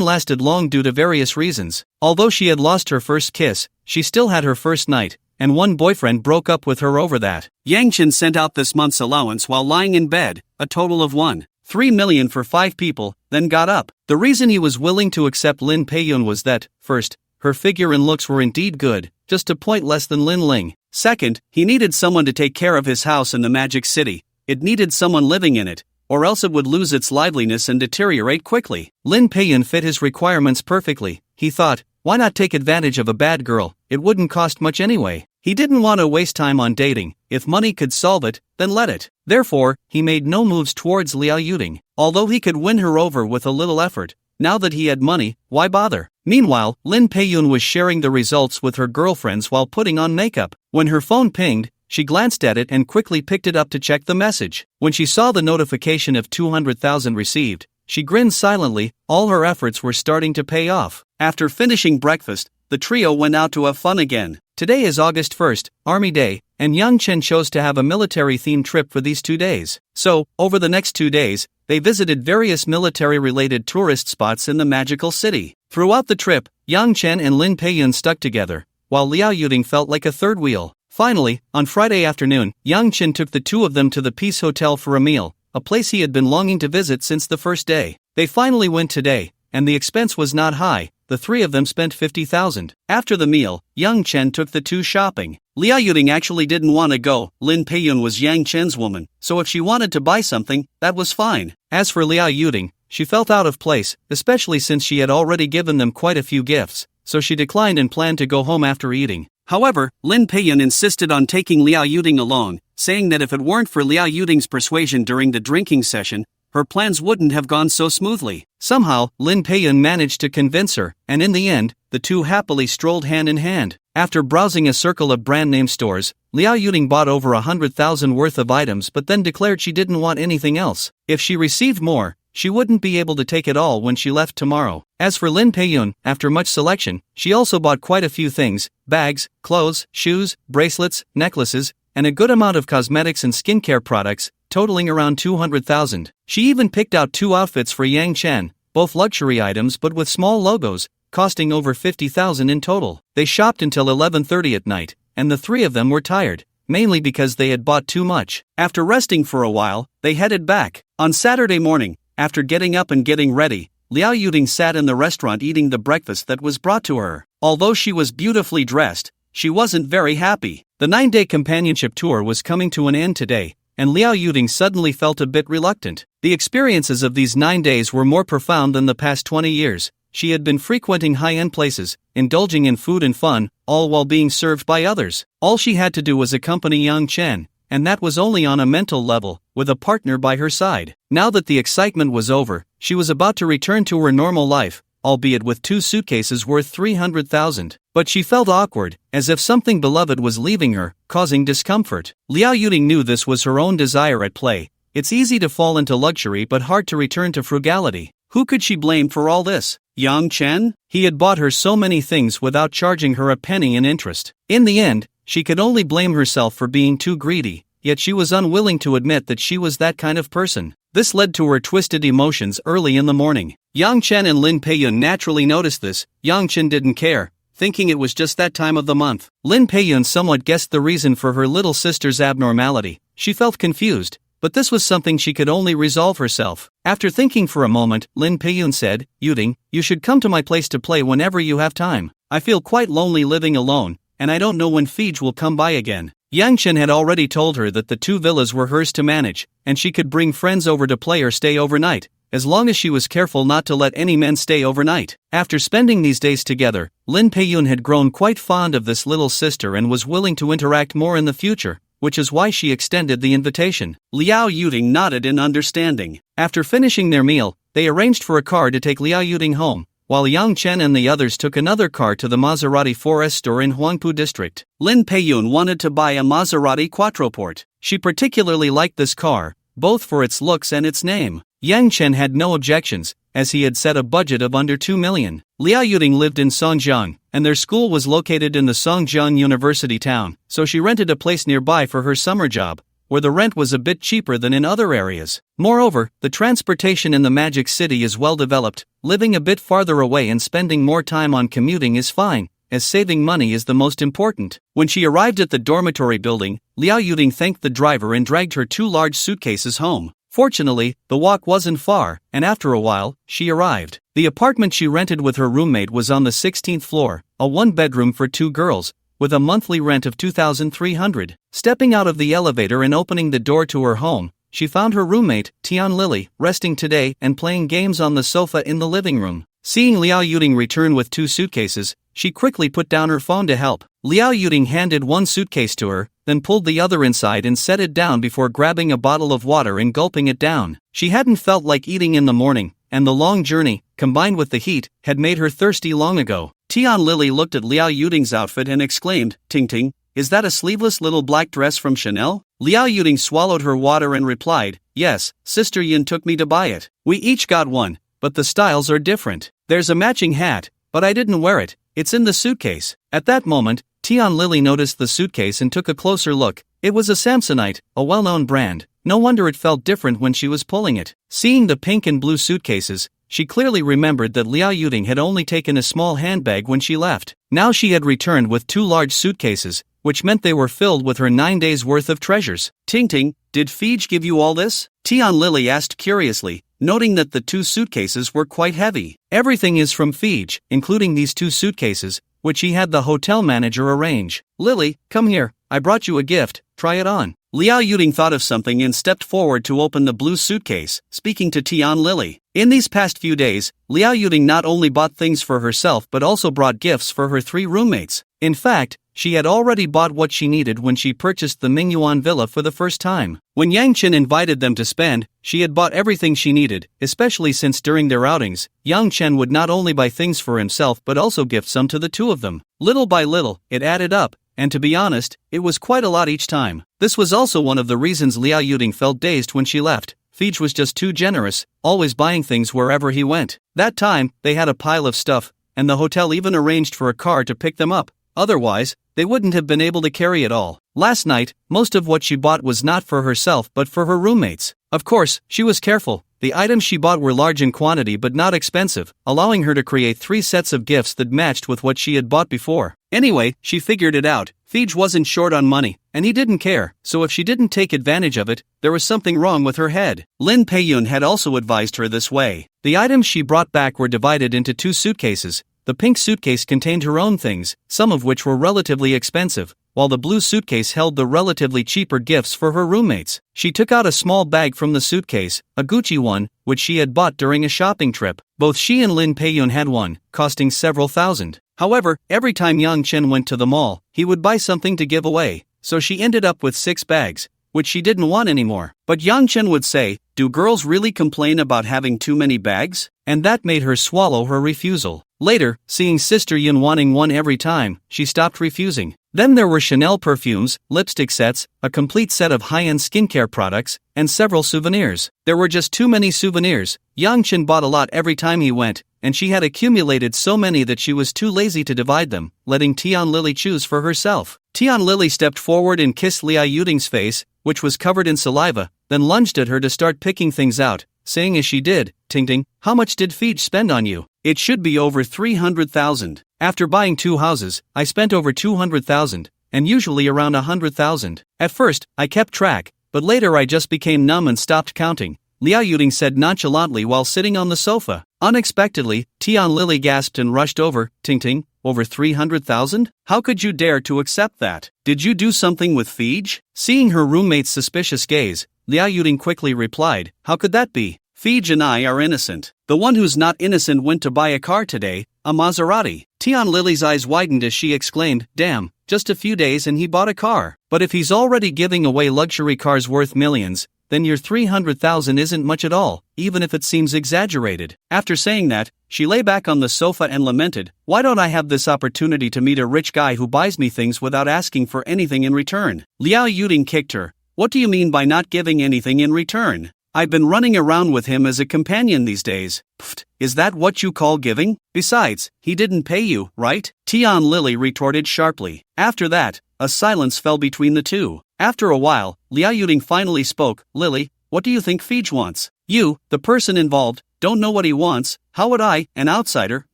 lasted long due to various reasons. Although she had lost her first kiss, she still had her first night, and one boyfriend broke up with her over that. Yang Chen sent out this month's allowance while lying in bed, a total of 1.3 million for 5 people, then got up. The reason he was willing to accept Lin Peiyun was that, first, her figure and looks were indeed good, just a point less than Lin Ling. Second, he needed someone to take care of his house in the Magic City. It needed someone living in it, or else it would lose its liveliness and deteriorate quickly. Lin Peiyun fit his requirements perfectly. He thought, why not take advantage of a bad girl? It wouldn't cost much anyway. He didn't want to waste time on dating. If money could solve it, then let it. Therefore, he made no moves towards Liao Yuting. Although he could win her over with a little effort, now that he had money, why bother? Meanwhile, Lin Peiyun was sharing the results with her girlfriends while putting on makeup. When her phone pinged, she glanced at it and quickly picked it up to check the message. When she saw the notification of 200,000 received, she grinned silently. All her efforts were starting to pay off. After finishing breakfast, the trio went out to have fun again. Today is August 1st, Army Day, and Yang Chen chose to have a military-themed trip for these 2 days. So, over the next 2 days, they visited various military-related tourist spots in the magical city. Throughout the trip, Yang Chen and Lin Peiyun stuck together, while Liao Yuting felt like a third wheel. Finally, on Friday afternoon, Yang Chen took the two of them to the Peace Hotel for a meal, a place he had been longing to visit since the first day. They finally went today, and the expense was not high. The three of them spent 50,000. After the meal, Yang Chen took the two shopping. Liao Yuting actually didn't want to go. Lin Peiyun was Yang Chen's woman, so if she wanted to buy something, that was fine. As for Liao Yuting, she felt out of place, especially since she had already given them quite a few gifts, so she declined and planned to go home after eating. However, Lin Peiyun insisted on taking Liao Yuting along, saying that if it weren't for Liao Yuting's persuasion during the drinking session, her plans wouldn't have gone so smoothly. Somehow, Lin Peiyun managed to convince her, and in the end, the two happily strolled hand in hand. After browsing a circle of brand-name stores, Liao Yuting bought over 100,000 worth of items but then declared she didn't want anything else. If she received more, she wouldn't be able to take it all when she left tomorrow. As for Lin Peiyun, after much selection, she also bought quite a few things: bags, clothes, shoes, bracelets, necklaces, and a good amount of cosmetics and skincare products, totaling around 200,000. She even picked out 2 outfits for Yang Chen, both luxury items but with small logos, costing over 50,000 in total. They shopped until 11:30 at night, and the three of them were tired, mainly because they had bought too much. After resting for a while, they headed back. On Saturday morning, after getting up and getting ready, Liao Yuting sat in the restaurant eating the breakfast that was brought to her. Although she was beautifully dressed, she wasn't very happy. The 9-day companionship tour was coming to an end today, and Liao Yuting suddenly felt a bit reluctant. The experiences of these 9 days were more profound than the past 20 years. She had been frequenting high-end places, indulging in food and fun, all while being served by others. All she had to do was accompany Yang Chen, and that was only on a mental level, with a partner by her side. Now that the excitement was over, she was about to return to her normal life, albeit with 2 suitcases worth 300,000. But she felt awkward, as if something beloved was leaving her, causing discomfort. Liao Yuding knew this was her own desire at play. It's easy to fall into luxury but hard to return to frugality. Who could she blame for all this? Yang Chen? He had bought her so many things without charging her a penny in interest. In the end, she could only blame herself for being too greedy, yet she was unwilling to admit that she was that kind of person. This led to her twisted emotions early in the morning. Yang Chen and Lin Peiyun naturally noticed this. Yang Chen didn't care, thinking it was just that time of the month. Lin Peiyun somewhat guessed the reason for her little sister's abnormality. She felt confused, but this was something she could only resolve herself. After thinking for a moment, Lin Peiyun said, "Yuding, you should come to my place to play whenever you have time. I feel quite lonely living alone, and I don't know when Fij will come by again." Yang Chen had already told her that the 2 villas were hers to manage, and she could bring friends over to play or stay overnight, as long as she was careful not to let any men stay overnight. After spending these days together, Lin Peiyun had grown quite fond of this little sister and was willing to interact more in the future, which is why she extended the invitation. Liao Yuding nodded in understanding. After finishing their meal, they arranged for a car to take Liao Yuding home, while Yang Chen and the others took another car to the Maserati Forest store in Huangpu district. Lin Peiyun wanted to buy a Maserati Quattroporte. She particularly liked this car, both for its looks and its name. Yang Chen had no objections, as he had set a budget of under 2 million. Liao Yuding lived in Songjiang, and their school was located in the Songjiang University town, so she rented a place nearby for her summer job, where the rent was a bit cheaper than in other areas. Moreover, the transportation in the Magic City is well developed. Living a bit farther away and spending more time on commuting is fine, as saving money is the most important. When she arrived at the dormitory building, Liao Yuding thanked the driver and dragged her 2 large suitcases home. Fortunately, the walk wasn't far, and after a while, she arrived. The apartment she rented with her roommate was on the 16th floor, a 1-bedroom for 2 girls, with a monthly rent of 2,300. Stepping out of the elevator and opening the door to her home, she found her roommate, Tian Lily, resting today and playing games on the sofa in the living room. Seeing Liao Yuding return with 2 suitcases, she quickly put down her phone to help. Liao Yuding handed 1 suitcase to her, then pulled the other inside and set it down before grabbing a bottle of water and gulping it down. She hadn't felt like eating in the morning, and the long journey, combined with the heat, had made her thirsty long ago. Tian Lily looked at Liao Yuding's outfit and exclaimed, "Ting Ting, is that a sleeveless little black dress from Chanel?" Liao Yuding swallowed her water and replied, "Yes, Sister Yin took me to buy it. We each got one, but the styles are different. There's a matching hat, but I didn't wear it. It's in the suitcase." At that moment, Tian Lily noticed the suitcase and took a closer look. It was a Samsonite, a well-known brand. No wonder it felt different when she was pulling it. Seeing the pink and blue suitcases, she clearly remembered that Liao Yuding had only taken a small handbag when she left. Now she had returned with 2 large suitcases, which meant they were filled with her 9 days' worth of treasures. "Ting Ting, did Fij give you all this?" Tian Lily asked curiously, noting that the 2 suitcases were quite heavy. "Everything is from Fij, including these 2 suitcases, which he had the hotel manager arrange. Lily, come here, I brought you a gift, try it on." Liao Yuding thought of something and stepped forward to open the blue suitcase, speaking to Tian Lily. In these past few days, Liao Yuding not only bought things for herself but also brought gifts for her 3 roommates. In fact, she had already bought what she needed when she purchased the Mingyuan villa for the first time. When Yang Chen invited them to spend, she had bought everything she needed, especially since during their outings, Yang Chen would not only buy things for himself but also gift some to the 2 of them. Little by little, it added up, and to be honest, it was quite a lot each time. This was also one of the reasons Liao Yuding felt dazed when she left. Fij was just too generous, always buying things wherever he went. That time, they had a pile of stuff, and the hotel even arranged for a car to pick them up. Otherwise, they wouldn't have been able to carry it all. Last night, most of what she bought was not for herself but for her roommates. Of course, she was careful. The items she bought were large in quantity but not expensive, allowing her to create 3 sets of gifts that matched with what she had bought before. Anyway, she figured it out. Fij wasn't short on money, and he didn't care, so if she didn't take advantage of it, there was something wrong with her head. Lin Peiyun had also advised her this way. The items she brought back were divided into 2 suitcases. The pink suitcase contained her own things, some of which were relatively expensive, while the blue suitcase held the relatively cheaper gifts for her roommates. She took out a small bag from the suitcase, a Gucci one, which she had bought during a shopping trip. Both she and Lin Peiyun had one, costing several thousand. However, every time Yang Chen went to the mall, he would buy something to give away, so she ended up with 6 bags, which she didn't want anymore. But Yang Chen would say, "Do girls really complain about having too many bags?" And that made her swallow her refusal. Later, seeing Sister Yun wanting one every time, she stopped refusing. Then there were Chanel perfumes, lipstick sets, a complete set of high-end skincare products, and several souvenirs. There were just too many souvenirs. Yang Chen bought a lot every time he went, and she had accumulated so many that she was too lazy to divide them, letting Tian Lily choose for herself. Tian Lily stepped forward and kissed Liao Yuding's face, which was covered in saliva, then lunged at her to start picking things out, saying as she did, "Ting Ting, how much did Fij spend on you? It should be over 300,000. After buying 2 houses, I spent over 200,000, and usually around 100,000. At first, I kept track, but later I just became numb and stopped counting," Liao Yuding said nonchalantly while sitting on the sofa. Unexpectedly, Tian Lily gasped and rushed over. "Ting Ting, over 300,000? How could you dare to accept that? Did you do something with Fij?" Seeing her roommate's suspicious gaze, Liao Yuding quickly replied, "How could that be? Fij and I are innocent. The one who's not innocent went to buy a car today, a Maserati." Tian Lily's eyes widened as she exclaimed, "Damn, just a few days and he bought a car. But if he's already giving away luxury cars worth millions, then your 300,000 isn't much at all, even if it seems exaggerated." After saying that, she lay back on the sofa and lamented, "Why don't I have this opportunity to meet a rich guy who buys me things without asking for anything in return?" Liao Yuding kicked her. "What do you mean by not giving anything in return? I've been running around with him as a companion these days." "Pfft, is that what you call giving? Besides, he didn't pay you, right?" Tian Lily retorted sharply. After that, a silence fell between the two. After a while, Liao Yuding finally spoke. "Lily, what do you think Fij wants? You, the person involved, don't know what he wants. How would I, an outsider,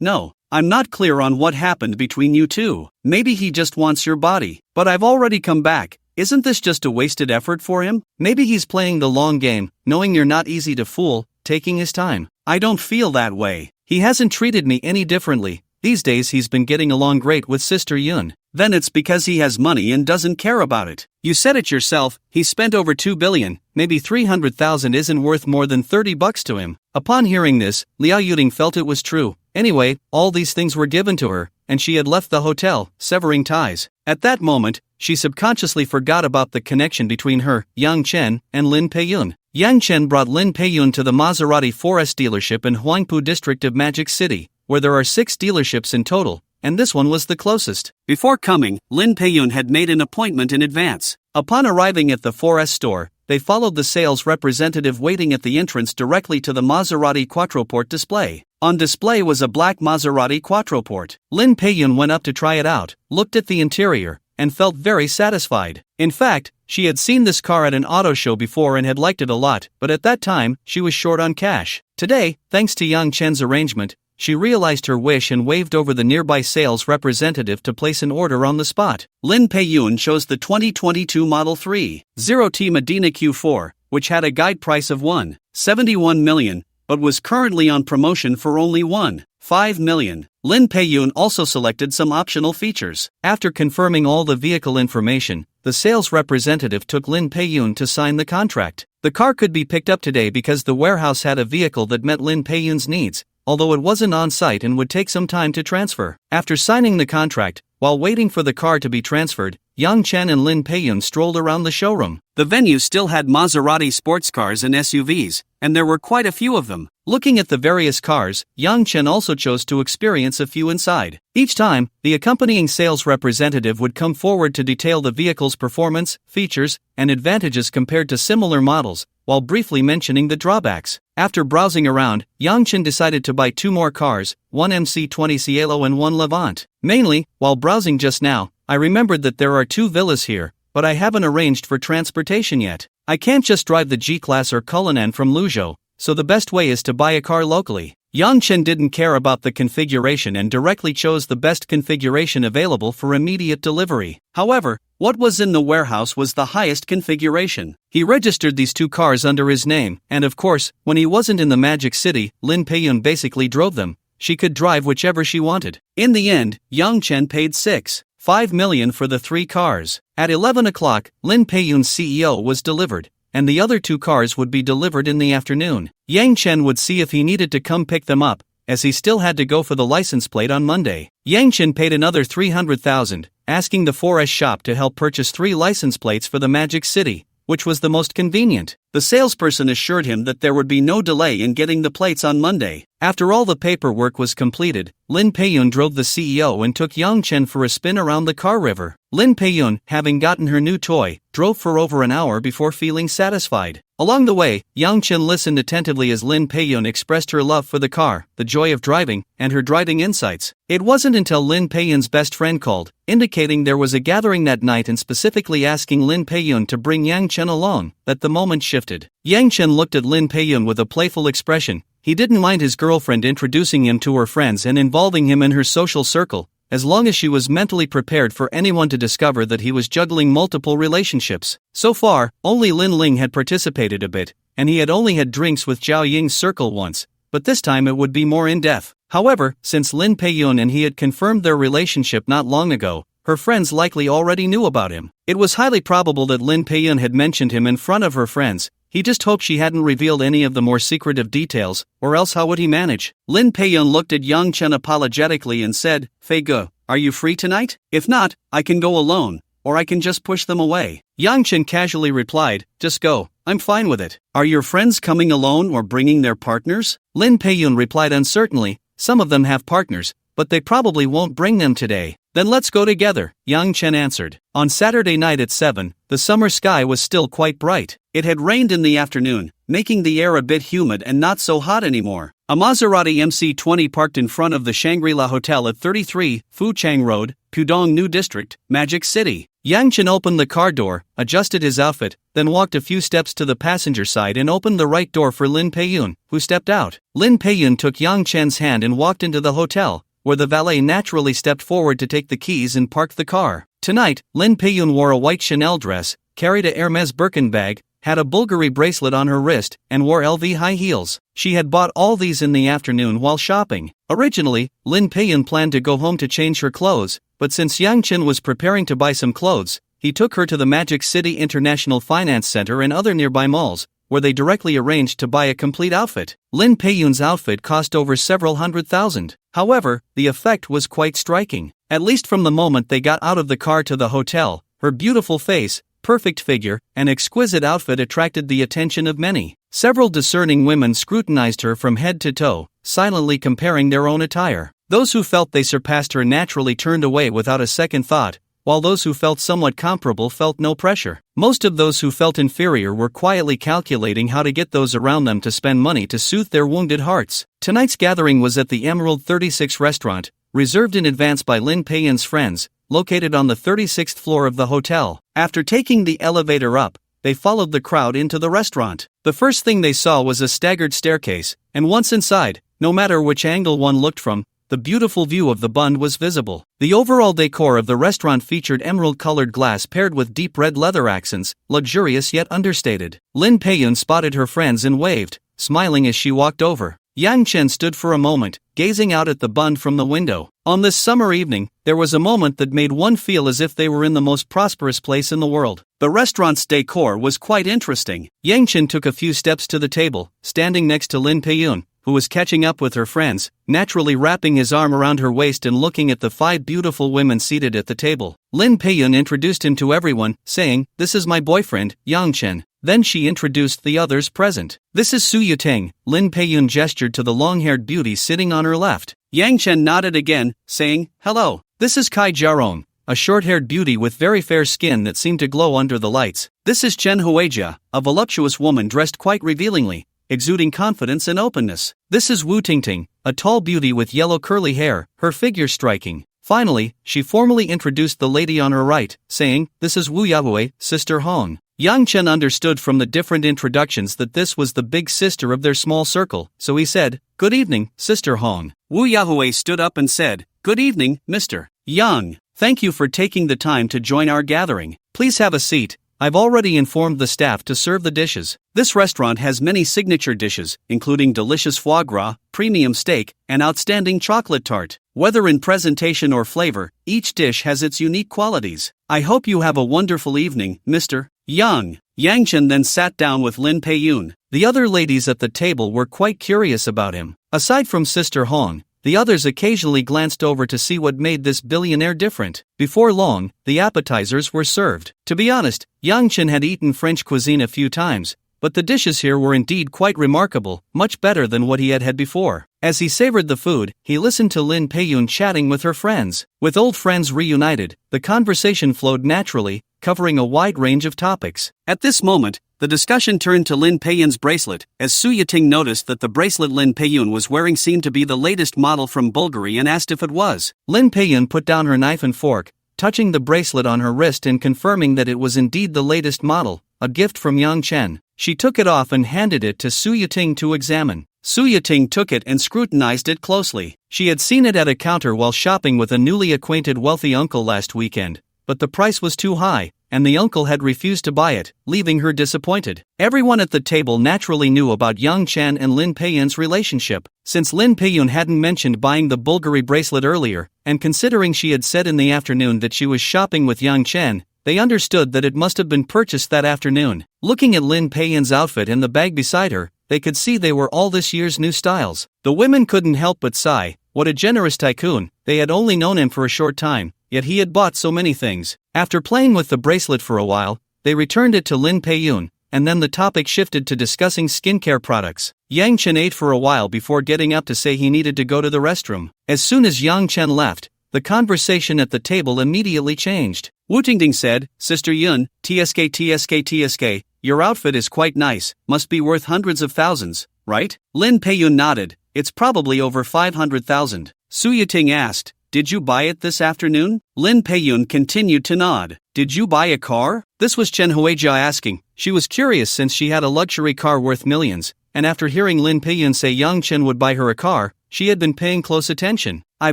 know? I'm not clear on what happened between you two. Maybe he just wants your body. But I've already come back. Isn't this just a wasted effort for him? Maybe he's playing the long game, knowing you're not easy to fool, taking his time. I don't feel that way. He hasn't treated me any differently. These days he's been getting along great with Sister Yun. Then it's because he has money and doesn't care about it. You said it yourself, he spent over 2 billion, maybe 300,000 isn't worth more than $30 to him." Upon hearing this, Liao Yuding felt it was true. Anyway, all these things were given to her, and she had left the hotel, severing ties. At that moment, she subconsciously forgot about the connection between her, Yang Chen, and Lin Peiyun. Yang Chen brought Lin Peiyun to the Maserati Forest dealership in Huangpu district of Magic City, where there are 6 dealerships in total, and this one was the closest. Before coming, Lin Peiyun had made an appointment in advance. Upon arriving at the Forest store, they followed the sales representative waiting at the entrance directly to the Maserati Quattroporte display. On display was a black Maserati Quattroporte. Lin Peiyun went up to try it out, looked at the interior, and felt very satisfied. In fact, she had seen this car at an auto show before and had liked it a lot, but at that time, she was short on cash. Today, thanks to Yang Chen's arrangement, she realized her wish and waved over the nearby sales representative to place an order on the spot. Lin Peiyun chose the 2022 Model 3.0T Medina Q4, which had a guide price of 1.71 million, but was currently on promotion for only 1.5 million. Lin Peiyun also selected some optional features. After confirming all the vehicle information, the sales representative took Lin Peiyun to sign the contract. The car could be picked up today because the warehouse had a vehicle that met Lin Peiyun's needs, although it wasn't on site and would take some time to transfer. After signing the contract, while waiting for the car to be transferred, Yang Chen and Lin Peiyun strolled around the showroom. The venue still had Maserati sports cars and SUVs, and there were quite a few of them. Looking at the various cars, Yang Chen also chose to experience a few inside. Each time, the accompanying sales representative would come forward to detail the vehicle's performance, features, and advantages compared to similar models, while briefly mentioning the drawbacks. After browsing around, Yang Chen decided to buy 2 more cars, one MC20 Cielo and one Levant. Mainly, while browsing just now, I remembered that there are 2 villas here, but I haven't arranged for transportation yet. I can't just drive the G-Class or Cullinan from Luzhou, so the best way is to buy a car locally. Yang Chen didn't care about the configuration and directly chose the best configuration available for immediate delivery. However, what was in the warehouse was the highest configuration. He registered these 2 cars under his name, and of course, when he wasn't in the Magic City, Lin Peiyun basically drove them. She could drive whichever she wanted. In the end, Yang Chen paid 6.5 million for the 3 cars. At 11 o'clock, Lin Peiyun's CEO was delivered, and the other 2 cars would be delivered in the afternoon. Yang Chen would see if he needed to come pick them up, as he still had to go for the license plate on Monday. Yang Chen paid another 300,000, asking the 4S shop to help purchase 3 license plates for the Magic City, which was the most convenient. The salesperson assured him that there would be no delay in getting the plates on Monday. After all the paperwork was completed, Lin Peiyun drove the CEO and took Yang Chen for a spin around the car river. Lin Peiyun, having gotten her new toy, drove for over an hour before feeling satisfied. Along the way, Yang Chen listened attentively as Lin Peiyun expressed her love for the car, the joy of driving, and her driving insights. It wasn't until Lin Peiyun's best friend called, indicating there was a gathering that night and specifically asking Lin Peiyun to bring Yang Chen along, that the moment shifted. Yang Chen looked at Lin Peiyun with a playful expression. He didn't mind his girlfriend introducing him to her friends and involving him in her social circle, as long as she was mentally prepared for anyone to discover that he was juggling multiple relationships. So far, only Lin Ling had participated a bit, and he had only had drinks with Zhao Ying's circle once, but this time it would be more in-depth. However, since Lin Peiyun and he had confirmed their relationship not long ago, her friends likely already knew about him. It was highly probable that Lin Peiyun had mentioned him in front of her friends. He just hoped she hadn't revealed any of the more secretive details, or else how would he manage? Lin Peiyun looked at Yang Chen apologetically and said, "Fei Ge, are you free tonight? If not, I can go alone, or I can just push them away." Yang Chen casually replied, "Just go, I'm fine with it." "Are your friends coming alone or bringing their partners?" Lin Peiyun replied uncertainly, "Some of them have partners, but they probably won't bring them today." "Then let's go together," Yang Chen answered. On Saturday night at 7, the summer sky was still quite bright. It had rained in the afternoon, making the air a bit humid and not so hot anymore. A Maserati MC20 parked in front of the Shangri-La Hotel at 33, Fuchang Road, Pudong New District, Magic City. Yang Chen opened the car door, adjusted his outfit, then walked a few steps to the passenger side and opened the right door for Lin Peiyun, who stepped out. Lin Peiyun took Yang Chen's hand and walked into the hotel, where the valet naturally stepped forward to take the keys and park the car. Tonight, Lin Peiyun wore a white Chanel dress, carried a Hermes Birkin bag, had a Bulgari bracelet on her wrist, and wore LV high heels. She had bought all these in the afternoon while shopping. Originally, Lin Peiyun planned to go home to change her clothes, but since Yang Chen was preparing to buy some clothes, he took her to the Magic City International Finance Center and other nearby malls, where they directly arranged to buy a complete outfit. Lin Peiyun's outfit cost over several $100,000. However, the effect was quite striking. At least from the moment they got out of the car to the hotel, her beautiful face, perfect figure, and exquisite outfit attracted the attention of many. Several discerning women scrutinized her from head to toe, silently comparing their own attire. Those who felt they surpassed her naturally turned away without a second thought, while those who felt somewhat comparable felt no pressure. Most of those who felt inferior were quietly calculating how to get those around them to spend money to soothe their wounded hearts. Tonight's gathering was at the Emerald 36 restaurant, reserved in advance by Lin Peiyun's friends, located on the 36th floor of the hotel. After taking the elevator up, they followed the crowd into the restaurant. The first thing they saw was a staggered staircase, and once inside, no matter which angle one looked from, the beautiful view of the Bund was visible. The overall decor of the restaurant featured emerald-colored glass paired with deep red leather accents, luxurious yet understated. Lin Peiyun spotted her friends and waved, smiling as she walked over. Yang Chen stood for a moment, gazing out at the Bund from the window. On this summer evening, there was a moment that made one feel as if they were in the most prosperous place in the world. The restaurant's decor was quite interesting. Yang Chen took a few steps to the table, standing next to Lin Peiyun, who was catching up with her friends, naturally wrapping his arm around her waist and looking at the 5 beautiful women seated at the table. Lin Peiyun introduced him to everyone, saying, "This is my boyfriend, Yang Chen." Then she introduced the others present. "This is Su Yuteng." Lin Peiyun gestured to the long-haired beauty sitting on her left. Yang Chen nodded again, saying, "Hello. This is Kai Jiarong, a short-haired beauty with very fair skin that seemed to glow under the lights. This is Chen Huijia, a voluptuous woman dressed quite revealingly, exuding confidence and openness. This is Wu Tingting, a tall beauty with yellow curly hair, her figure striking." Finally, she formally introduced the lady on her right, saying, "This is Wu Yahui, Sister Hong." Yang Chen understood from the different introductions that this was the big sister of their small circle, so he said, "Good evening, Sister Hong." Wu Yahui stood up and said, "Good evening, Mr. Yang. Thank you for taking the time to join our gathering. Please have a seat. I've already informed the staff to serve the dishes. This restaurant has many signature dishes, including delicious foie gras, premium steak, and outstanding chocolate tart. Whether in presentation or flavor, each dish has its unique qualities. I hope you have a wonderful evening, Mr. Yang." Yang Chen then sat down with Lin Peiyun. The other ladies at the table were quite curious about him. Aside from Sister Hong, the others occasionally glanced over to see what made this billionaire different. Before long, the appetizers were served. To be honest, Yang Chen had eaten French cuisine a few times, but the dishes here were indeed quite remarkable, much better than what he had had before. As he savored the food, he listened to Lin Peiyun chatting with her friends. With old friends reunited, the conversation flowed naturally, covering a wide range of topics. At this moment, the discussion turned to Lin Peiyun's bracelet, as Su Yiting noticed that the bracelet Lin Peiyun was wearing seemed to be the latest model from Bulgari and asked if it was. Lin Peiyun put down her knife and fork, touching the bracelet on her wrist and confirming that it was indeed the latest model, a gift from Yang Chen. She took it off and handed it to Su Yiting to examine. Su Yiting took it and scrutinized it closely. She had seen it at a counter while shopping with a newly acquainted wealthy uncle last weekend, but the price was too high, and the uncle had refused to buy it, leaving her disappointed. Everyone at the table naturally knew about Yang Chen and Lin Peiyun's relationship. Since Lin Peiyun hadn't mentioned buying the Bulgari bracelet earlier, and considering she had said in the afternoon that she was shopping with Yang Chen, they understood that it must have been purchased that afternoon. Looking at Lin Peiyun's outfit and the bag beside her, they could see they were all this year's new styles. The women couldn't help but sigh. What a generous tycoon. They had only known him for a short time, yet he had bought so many things. After playing with the bracelet for a while, they returned it to Lin Peiyun, and then the topic shifted to discussing skincare products. Yang Chen ate for a while before getting up to say he needed to go to the restroom. As soon as Yang Chen left, the conversation at the table immediately changed. Wu Tingding said, "Sister Yun, TSK, your outfit is quite nice, must be worth hundreds of thousands, right?" Lin Peiyun nodded, "It's probably over 500,000. Su Yiting asked, "Did you buy it this afternoon?" Lin Peiyun continued to nod. "Did you buy a car?" This was Chen Huijia asking. She was curious since she had a luxury car worth millions, and after hearing Lin Peiyun say Yang Chen would buy her a car, she had been paying close attention. "I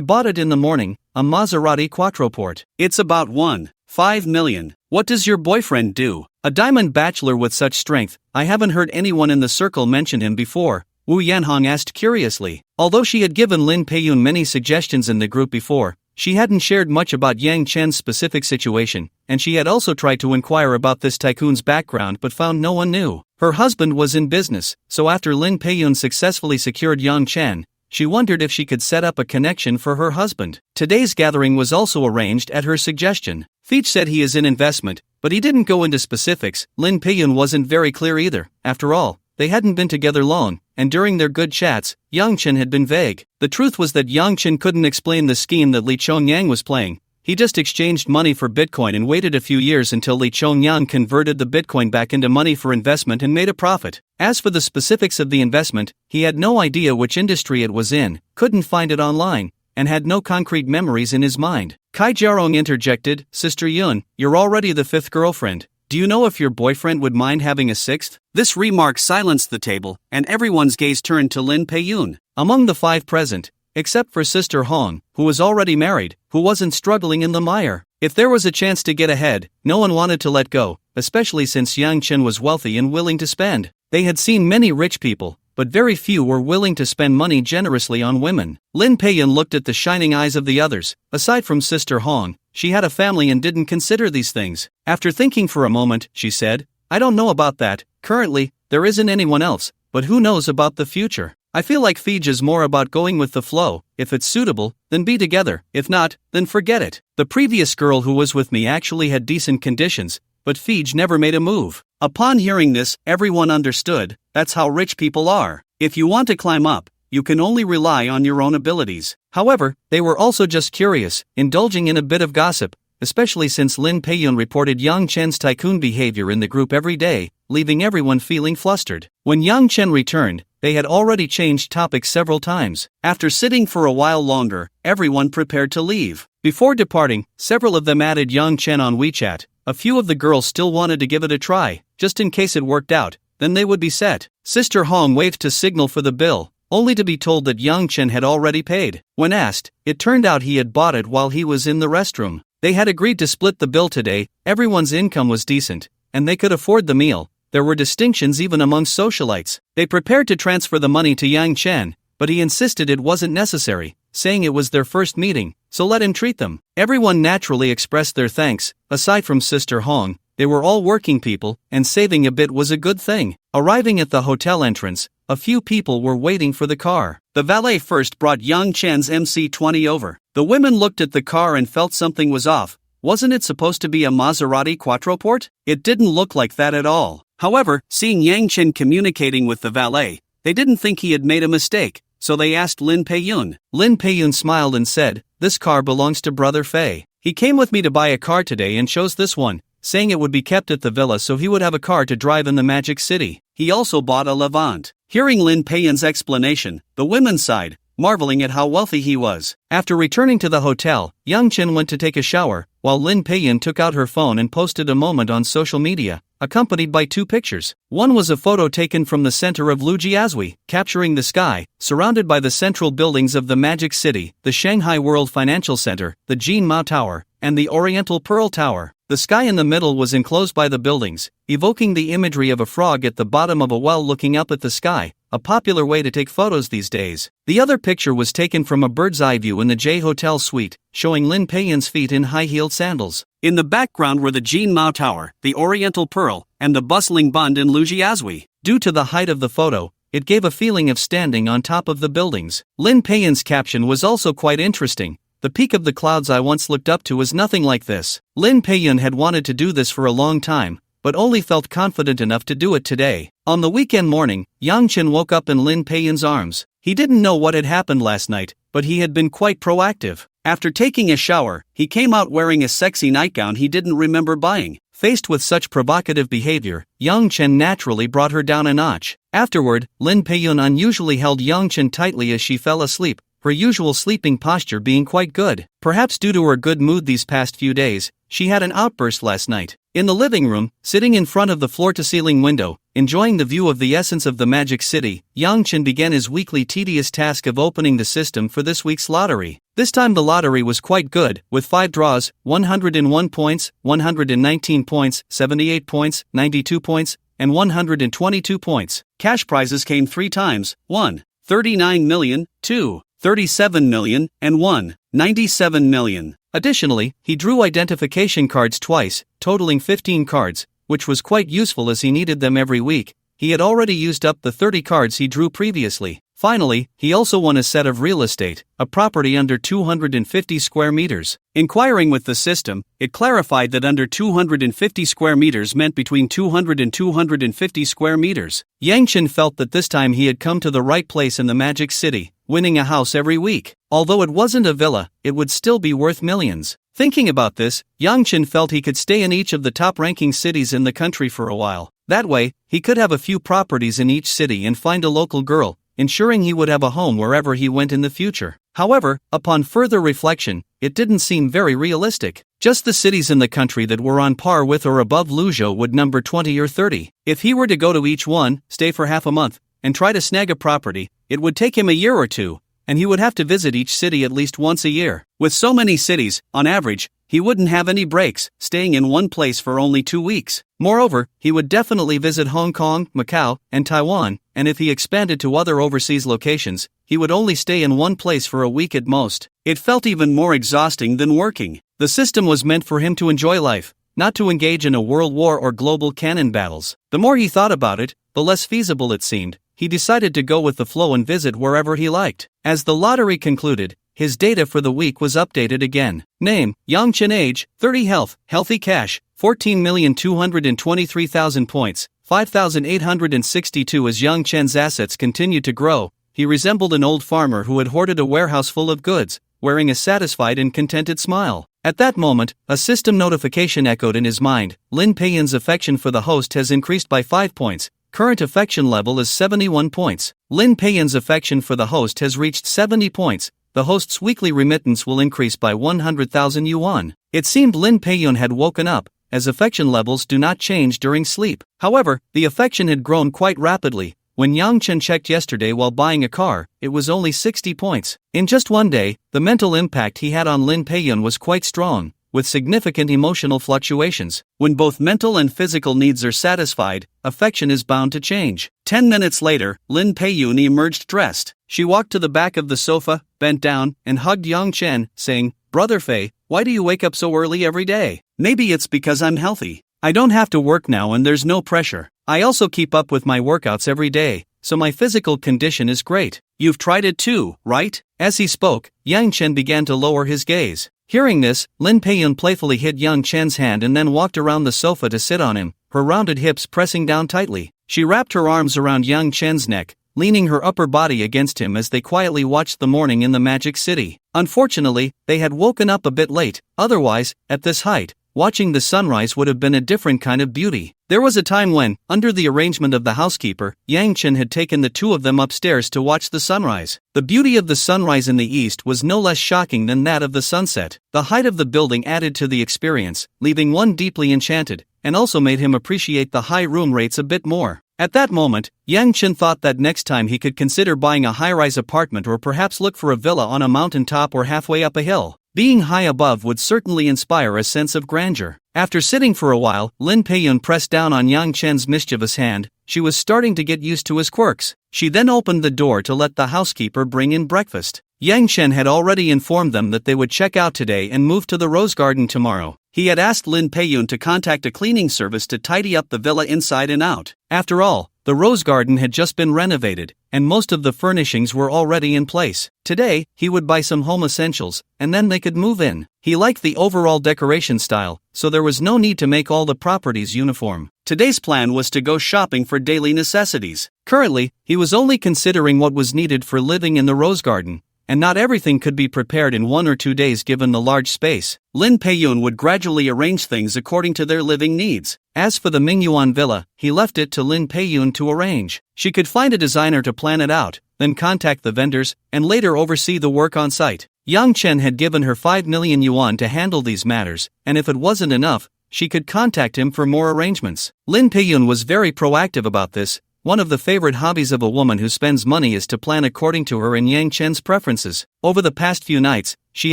bought it in the morning, a Maserati Quattroporte. It's about 1.5 million. What does your boyfriend do?" "A diamond bachelor with such strength, I haven't heard anyone in the circle mention him before," Wu Yanhong asked curiously. Although she had given Lin Peiyun many suggestions in the group before, she hadn't shared much about Yang Chen's specific situation, and she had also tried to inquire about this tycoon's background but found no one knew. Her husband was in business, so after Lin Peiyun successfully secured Yang Chen, she wondered if she could set up a connection for her husband. Today's gathering was also arranged at her suggestion. Feech said he is in investment, but he didn't go into specifics. Lin Peiyun wasn't very clear either. After all, they hadn't been together long, and during their good chats, Yang Chen had been vague. The truth was that Yang Chen couldn't explain the scheme that Li Chongyang was playing. He just exchanged money for Bitcoin and waited a few years until Li Chongyang converted the Bitcoin back into money for investment and made a profit. As for the specifics of the investment, he had no idea which industry it was in, couldn't find it online, and had no concrete memories in his mind. Kai Jiarong interjected, "Sister Yun, you're already the fifth girlfriend. Do you know if your boyfriend would mind having a sixth?" This remark silenced the table, and everyone's gaze turned to Lin Peiyun. Among the five present, except for Sister Hong, who was already married, who wasn't struggling in the mire. If there was a chance to get ahead, no one wanted to let go, especially since Yang Chen was wealthy and willing to spend. They had seen many rich people, but very few were willing to spend money generously on women. Lin Peiyun looked at the shining eyes of the others. Aside from Sister Hong, she had a family and didn't consider these things. After thinking for a moment, she said, "I don't know about that. Currently, there isn't anyone else, but who knows about the future? I feel like Feej is more about going with the flow. If it's suitable, then be together. If not, then forget it. The previous girl who was with me actually had decent conditions, but Feej never made a move." Upon hearing this, everyone understood. That's how rich people are. If you want to climb up, you can only rely on your own abilities. However, they were also just curious, indulging in a bit of gossip, especially since Lin Peiyun reported Yang Chen's tycoon behavior in the group every day, leaving everyone feeling flustered. When Yang Chen returned, they had already changed topics several times. After sitting for a while longer, everyone prepared to leave. Before departing, several of them added Yang Chen on WeChat. A few of the girls still wanted to give it a try, just in case it worked out, then they would be set. Sister Hong waved to signal for the bill, only to be told that Yang Chen had already paid. When asked, it turned out he had bought it while he was in the restroom. They had agreed to split the bill today. Everyone's income was decent, and they could afford the meal. There were distinctions even among socialites. They prepared to transfer the money to Yang Chen, but he insisted it wasn't necessary, saying it was their first meeting, so let him treat them. Everyone naturally expressed their thanks. Aside from Sister Hong, they were all working people, and saving a bit was a good thing. Arriving at the hotel entrance, a few people were waiting for the car. The valet first brought Yang Chen's MC20 over. The women looked at the car and felt something was off. Wasn't it supposed to be a Maserati Quattroporte? It didn't look like that at all. However, seeing Yang Chen communicating with the valet, they didn't think he had made a mistake, so they asked Lin Peiyun. Lin Peiyun smiled and said, "This car belongs to Brother Fei. He came with me to buy a car today and chose this one, saying it would be kept at the villa so he would have a car to drive in the Magic City. He also bought a Levant." Hearing Lin Peiyun's explanation, the women sighed, marveling at how wealthy he was. After returning to the hotel, Yang Chen went to take a shower, while Lin Peiyun took out her phone and posted a moment on social media, accompanied by two pictures. One was a photo taken from the center of Lujiazui, capturing the sky, surrounded by the central buildings of the Magic City, the Shanghai World Financial Center, the Jin Mao Tower, and the Oriental Pearl Tower. The sky in the middle was enclosed by the buildings, evoking the imagery of a frog at the bottom of a well looking up at the sky, a popular way to take photos these days. The other picture was taken from a bird's eye view in the J Hotel suite, showing Lin Peiyun's feet in high-heeled sandals. In the background were the Jin Mao Tower, the Oriental Pearl, and the bustling Bund in Lujiazui. Due to the height of the photo, it gave a feeling of standing on top of the buildings. Lin Peiyun's caption was also quite interesting. "The peak of the clouds I once looked up to was nothing like this." Lin Peiyun had wanted to do this for a long time, but only felt confident enough to do it today. On the weekend morning, Yang Chen woke up in Lin Peiyun's arms. He didn't know what had happened last night, but he had been quite proactive. After taking a shower, he came out wearing a sexy nightgown he didn't remember buying. Faced with such provocative behavior, Yang Chen naturally brought her down a notch. Afterward, Lin Peiyun unusually held Yang Chen tightly as she fell asleep, her usual sleeping posture being quite good. Perhaps due to her good mood these past few days, she had an outburst last night. In the living room, sitting in front of the floor-to-ceiling window, enjoying the view of the essence of the Magic City, Yang Chen began his weekly tedious task of opening the system for this week's lottery. This time the lottery was quite good, with 5 draws, 101 points, 119 points, 78 points, 92 points, and 122 points. Cash prizes came 3 times, 1, 39 million, 2, 37 million, and 1, 97 million. Additionally, he drew identification cards twice, totaling 15 cards, which was quite useful as he needed them every week. He had already used up the 30 cards he drew previously. Finally, he also won a set of real estate, a property under 250 square meters. Inquiring with the system, it clarified that under 250 square meters meant between 200 and 250 square meters. Yang Chen felt that this time he had come to the right place in the Magic City, winning a house every week. Although it wasn't a villa, it would still be worth millions. Thinking about this, Yang Chen felt he could stay in each of the top-ranking cities in the country for a while. That way, he could have a few properties in each city and find a local girl, ensuring he would have a home wherever he went in the future. However, upon further reflection, it didn't seem very realistic. Just the cities in the country that were on par with or above Luzhou would number 20 or 30. If he were to go to each one, stay for half a month, and try to snag a property, it would take him a year or two, and he would have to visit each city at least once a year. With so many cities, on average, he wouldn't have any breaks, staying in one place for only 2 weeks. Moreover, he would definitely visit Hong Kong, Macau, and Taiwan, and if he expanded to other overseas locations, he would only stay in one place for a week at most. It felt even more exhausting than working. The system was meant for him to enjoy life, not to engage in a world war or global cannon battles. The more he thought about it, the less feasible it seemed. He decided to go with the flow and visit wherever he liked. As the lottery concluded, his data for the week was updated again. Name, Yang Chen. Age, 30. Health, healthy. Cash, 14,223,000 points, 5,862. As Yang Chen's assets continued to grow, he resembled an old farmer who had hoarded a warehouse full of goods, wearing a satisfied and contented smile. At that moment, a system notification echoed in his mind. Lin Peiyun's affection for the host has increased by 5 points. Current affection level is 71 points. Lin Peiyun's affection for the host has reached 70 points. The host's weekly remittance will increase by 100,000 yuan. It seemed Lin Peiyun had woken up, as affection levels do not change during sleep. However, the affection had grown quite rapidly. When Yang Chen checked yesterday while buying a car, it was only 60 points. In just one day, the mental impact he had on Lin Peiyun was quite strong, with significant emotional fluctuations. When both mental and physical needs are satisfied, affection is bound to change. 10 minutes later, Lin Peiyun emerged dressed. She walked to the back of the sofa, bent down, and hugged Yang Chen, saying, "Brother Fei, why do you wake up so early every day?" "Maybe it's because I'm healthy. I don't have to work now and there's no pressure. I also keep up with my workouts every day, so my physical condition is great. You've tried it too, right? As he spoke, Yang Chen began to lower his gaze. Hearing this, Lin Peiyun playfully hit Yang Chen's hand and then walked around the sofa to sit on him, her rounded hips pressing down tightly. She wrapped her arms around Yang Chen's neck, leaning her upper body against him as they quietly watched the morning in the Magic City. Unfortunately, they had woken up a bit late, otherwise, at this height, watching the sunrise would have been a different kind of beauty. There was a time when, under the arrangement of the housekeeper, Yang Chen had taken the two of them upstairs to watch the sunrise. The beauty of the sunrise in the east was no less shocking than that of the sunset. The height of the building added to the experience, leaving one deeply enchanted, and also made him appreciate the high room rates a bit more. At that moment, Yang Chen thought that next time he could consider buying a high-rise apartment or perhaps look for a villa on a mountaintop or halfway up a hill. Being high above would certainly inspire a sense of grandeur. After sitting for a while, Lin Peiyun pressed down on Yang Chen's mischievous hand. She was starting to get used to his quirks. She then opened the door to let the housekeeper bring in breakfast. Yang Chen had already informed them that they would check out today and move to the Rose Garden tomorrow. He had asked Lin Peiyun to contact a cleaning service to tidy up the villa inside and out. After all, the Rose Garden had just been renovated, and most of the furnishings were already in place. Today, he would buy some home essentials, and then they could move in. He liked the overall decoration style, so there was no need to make all the properties uniform. Today's plan was to go shopping for daily necessities. Currently, he was only considering what was needed for living in the Rose Garden, and not everything could be prepared in 1 or 2 days given the large space. Lin Peiyun would gradually arrange things according to their living needs. As for the Mingyuan villa, he left it to Lin Peiyun to arrange. She could find a designer to plan it out, then contact the vendors, and later oversee the work on site. Yang Chen had given her 5 million yuan to handle these matters, and if it wasn't enough, she could contact him for more arrangements. Lin Peiyun was very proactive about this. One of the favorite hobbies of a woman who spends money is to plan according to her and Yang Chen's preferences. Over the past few nights, she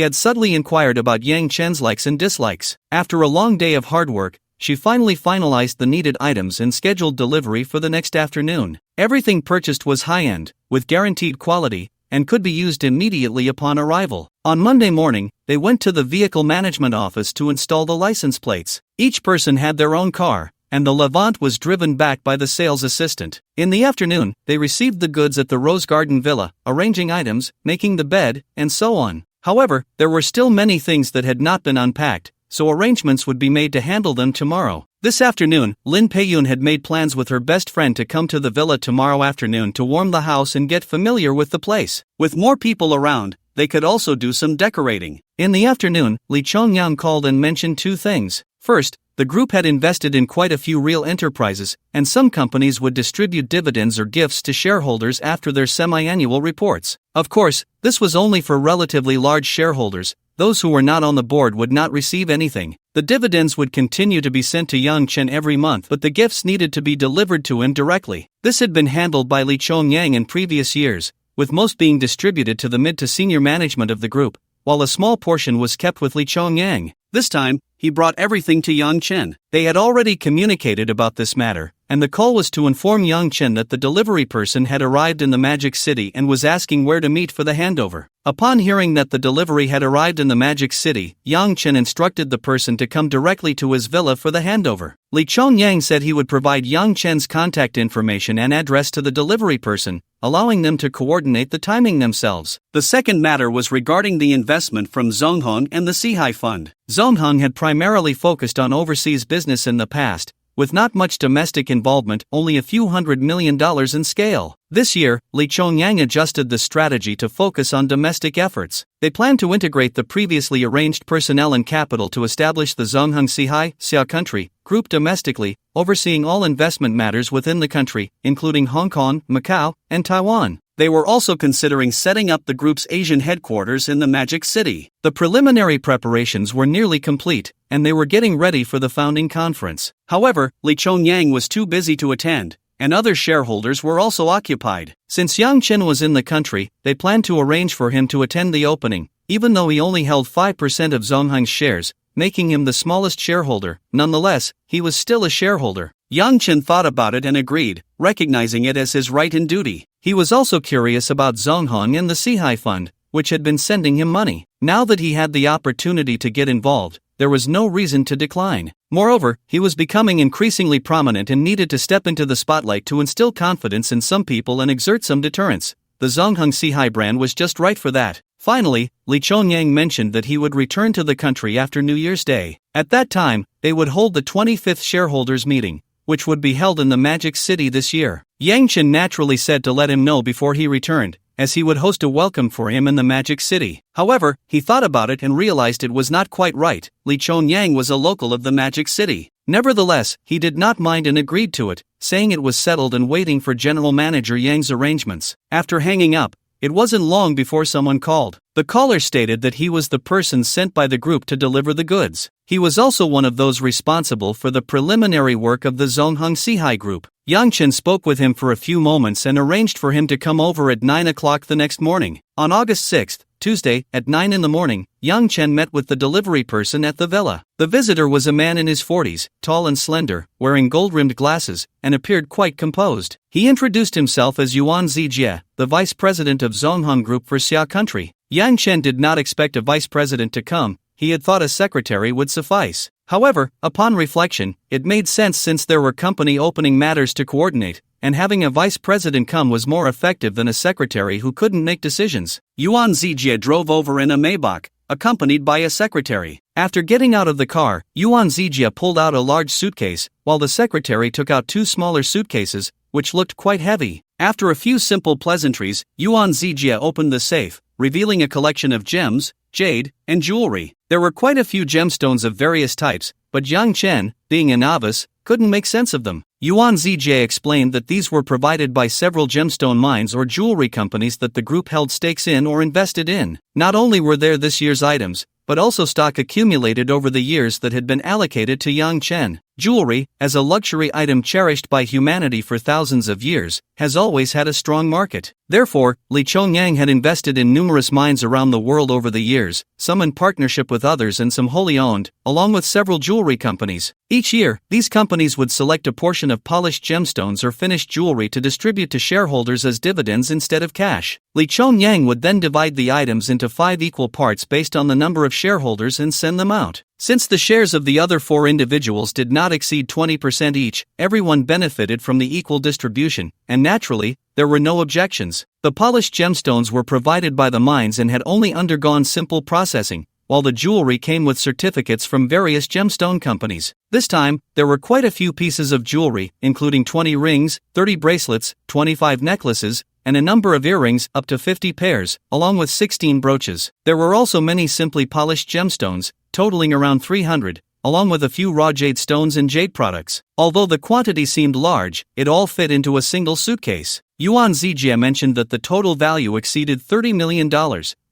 had subtly inquired about Yang Chen's likes and dislikes. After a long day of hard work, she finally finalized the needed items and scheduled delivery for the next afternoon. Everything purchased was high-end, with guaranteed quality, and could be used immediately upon arrival. On Monday morning, they went to the vehicle management office to install the license plates. Each person had their own car, and the Levant was driven back by the sales assistant. In the afternoon, they received the goods at the Rose Garden Villa, arranging items, making the bed, and so on. However, there were still many things that had not been unpacked, so arrangements would be made to handle them tomorrow. This afternoon, Lin Peiyun had made plans with her best friend to come to the villa tomorrow afternoon to warm the house and get familiar with the place. With more people around, they could also do some decorating. In the afternoon, Li Chongyang called and mentioned 2 things. First, the group had invested in quite a few real enterprises, and some companies would distribute dividends or gifts to shareholders after their semi-annual reports. Of course, this was only for relatively large shareholders. Those who were not on the board would not receive anything. The dividends would continue to be sent to Yang Chen every month, but the gifts needed to be delivered to him directly. This had been handled by Li Chongyang in previous years, with most being distributed to the mid to senior management of the group, while a small portion was kept with Li Chongyang. This time, he brought everything to Yang Chen. They had already communicated about this matter, and the call was to inform Yang Chen that the delivery person had arrived in the Magic City and was asking where to meet for the handover. Upon hearing that the delivery had arrived in the Magic City, Yang Chen instructed the person to come directly to his villa for the handover. Li Chongyang said he would provide Yang Chen's contact information and address to the delivery person, allowing them to coordinate the timing themselves. The second matter was regarding the investment from Zonghong and the Sihai Fund. Zonghong had primarily focused on overseas business in the past, with not much domestic involvement, only a few $100 million in scale. This year, Li Chongyang adjusted the strategy to focus on domestic efforts. They planned to integrate the previously arranged personnel and capital to establish the Zonghong Sihai Xia country group domestically, overseeing all investment matters within the country, including Hong Kong, Macau, and Taiwan. They were also considering setting up the group's Asian headquarters in the Magic City. The preliminary preparations were nearly complete, and they were getting ready for the founding conference. However, Li Chongyang was too busy to attend, and other shareholders were also occupied. Since Yang Chen was in the country, they planned to arrange for him to attend the opening, even though he only held 5% of Zonghong's shares, making him the smallest shareholder. Nonetheless, he was still a shareholder. Yang Chen thought about it and agreed, recognizing it as his right and duty. He was also curious about Zonghong and the Sihai Fund, which had been sending him money. Now that he had the opportunity to get involved, there was no reason to decline. Moreover, he was becoming increasingly prominent and needed to step into the spotlight to instill confidence in some people and exert some deterrence. The Zongheng Sihai brand was just right for that. Finally, Lee Chongyang mentioned that he would return to the country after New Year's Day. At that time, they would hold the 25th shareholders meeting, which would be held in the Magic City this year. Yang Chen naturally said to let him know before he returned, as he would host a welcome for him in the Magic City. However, he thought about it and realized it was not quite right. Lee Chongyang was a local of the Magic City. Nevertheless, he did not mind and agreed to it, saying it was settled and waiting for General Manager Yang's arrangements. After hanging up, it wasn't long before someone called. The caller stated that he was the person sent by the group to deliver the goods. He was also one of those responsible for the preliminary work of the Zongheng Sihai group. Yang Chen spoke with him for a few moments and arranged for him to come over at 9 o'clock the next morning. On August 6, Tuesday, at 9 in the morning, Yang Chen met with the delivery person at the villa. The visitor was a man in his 40s, tall and slender, wearing gold-rimmed glasses, and appeared quite composed. He introduced himself as Yuan Zijie, the vice president of Zongheng Group for Xia Country. Yang Chen did not expect a vice president to come, he had thought a secretary would suffice. However, upon reflection, it made sense since there were company opening matters to coordinate, and having a vice president come was more effective than a secretary who couldn't make decisions. Yuan Zijie drove over in a Maybach, accompanied by a secretary. After getting out of the car, Yuan Zijie pulled out a large suitcase, while the secretary took out two smaller suitcases, which looked quite heavy. After a few simple pleasantries, Yuan Zijie opened the safe, revealing a collection of gems, jade, and jewelry. There were quite a few gemstones of various types, but Yang Chen, being a novice, couldn't make sense of them. Yuan Zijie explained that these were provided by several gemstone mines or jewelry companies that the group held stakes in or invested in. Not only were there this year's items, but also stock accumulated over the years that had been allocated to Yang Chen. Jewelry, as a luxury item cherished by humanity for thousands of years, has always had a strong market. Therefore, Lee Chongyang had invested in numerous mines around the world over the years, some in partnership with others and some wholly owned, along with several jewelry companies. Each year, these companies would select a portion of polished gemstones or finished jewelry to distribute to shareholders as dividends instead of cash. Lee Chongyang would then divide the items into 5 equal parts based on the number of shareholders and send them out. Since the shares of the other 4 individuals did not exceed 20% each, everyone benefited from the equal distribution, and naturally, there were no objections. The polished gemstones were provided by the mines and had only undergone simple processing, while the jewelry came with certificates from various gemstone companies. This time, there were quite a few pieces of jewelry, including 20 rings, 30 bracelets, 25 necklaces, and a number of earrings, up to 50 pairs, along with 16 brooches. There were also many simply polished gemstones, totaling around 300, along with a few raw jade stones and jade products. Although the quantity seemed large, it all fit into a single suitcase. Yuan Zijie mentioned that the total value exceeded $30 million,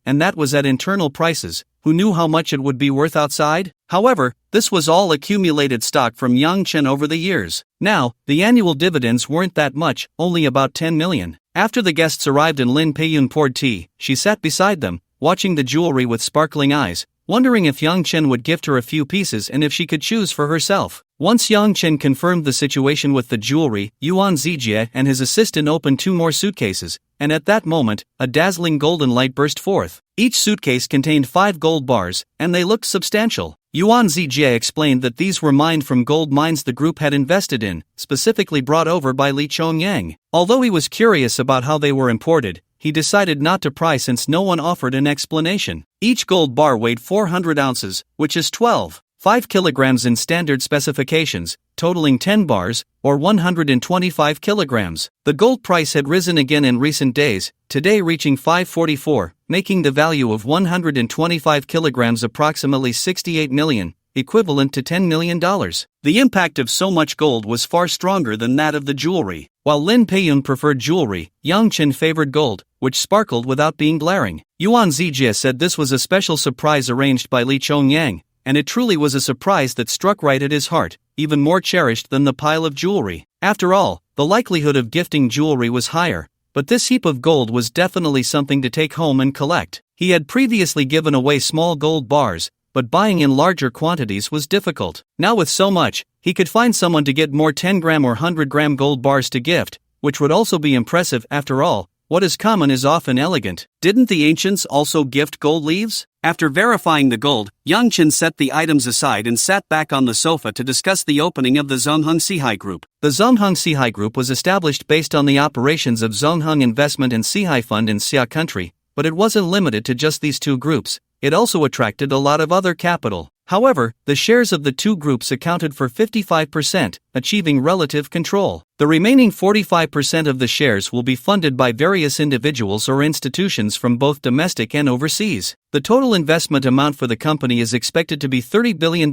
and that was at internal prices. Who knew how much it would be worth outside? However, this was all accumulated stock from Yang Chen over the years. Now, the annual dividends weren't that much, only about 10 million. After the guests arrived and Lin Peiyun poured tea, she sat beside them, watching the jewelry with sparkling eyes, wondering if Yang Chen would gift her a few pieces and if she could choose for herself. Once Yang Chen confirmed the situation with the jewelry, Yuan Zijie and his assistant opened 2 more suitcases, and at that moment, a dazzling golden light burst forth. Each suitcase contained 5 gold bars, and they looked substantial. Yuan Zijie explained that these were mined from gold mines the group had invested in, specifically brought over by Lee Chongyang. Although he was curious about how they were imported, he decided not to pry since no one offered an explanation. Each gold bar weighed 400 ounces, which is 12.5 kilograms in standard specifications, totaling 10 bars, or 125 kilograms. The gold price had risen again in recent days, today reaching 544, making the value of 125 kilograms approximately 68 million, equivalent to $10 million. The impact of so much gold was far stronger than that of the jewelry. While Lin Peiyun preferred jewelry, Yang Chen favored gold, which sparkled without being glaring. Yuan Zijie said this was a special surprise arranged by Lee Chongyang, and it truly was a surprise that struck right at his heart, even more cherished than the pile of jewelry. After all, the likelihood of gifting jewelry was higher, but this heap of gold was definitely something to take home and collect. He had previously given away small gold bars, but buying in larger quantities was difficult. Now with so much, he could find someone to get more 10-gram or 100-gram gold bars to gift, which would also be impressive. After all, What is common is often elegant. Didn't the ancients also gift gold leaves? After verifying the gold, Yang Chen set the items aside and sat back on the sofa to discuss the opening of the Zongheng Sihai Group. The Zongheng Sihai Group was established based on the operations of Zongheng Investment and Sihai Fund in Xia Country, but it wasn't limited to just these two groups. It also attracted a lot of other capital. However, the shares of the two groups accounted for 55%, achieving relative control. The remaining 45% of the shares will be funded by various individuals or institutions from both domestic and overseas. The total investment amount for the company is expected to be $30 billion,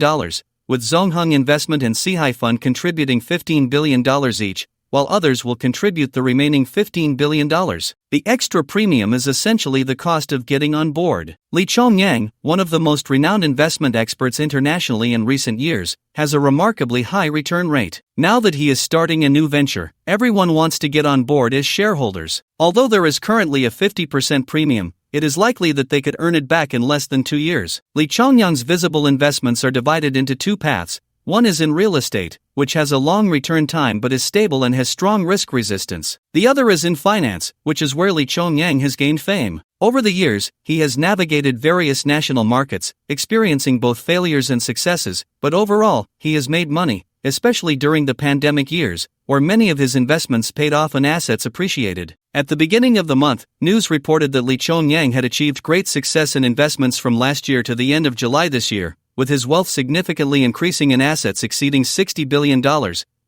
with Zongheng Investment and Sihai Fund contributing $15 billion each, while others will contribute the remaining $15 billion. The extra premium is essentially the cost of getting on board. Li Chongyang, one of the most renowned investment experts internationally in recent years, has a remarkably high return rate. Now that he is starting a new venture, everyone wants to get on board as shareholders. Although there is currently a 50% premium, it is likely that they could earn it back in less than 2 years. Li Chongyang's visible investments are divided into two paths. One is in real estate, which has a long return time but is stable and has strong risk resistance. The other is in finance, which is where Li Chongyang has gained fame. Over the years, he has navigated various national markets, experiencing both failures and successes, but overall, he has made money, especially during the pandemic years, where many of his investments paid off and assets appreciated. At the beginning of the month, news reported that Li Chongyang had achieved great success in investments from last year to the end of July this year, with his wealth significantly increasing and assets exceeding $60 billion,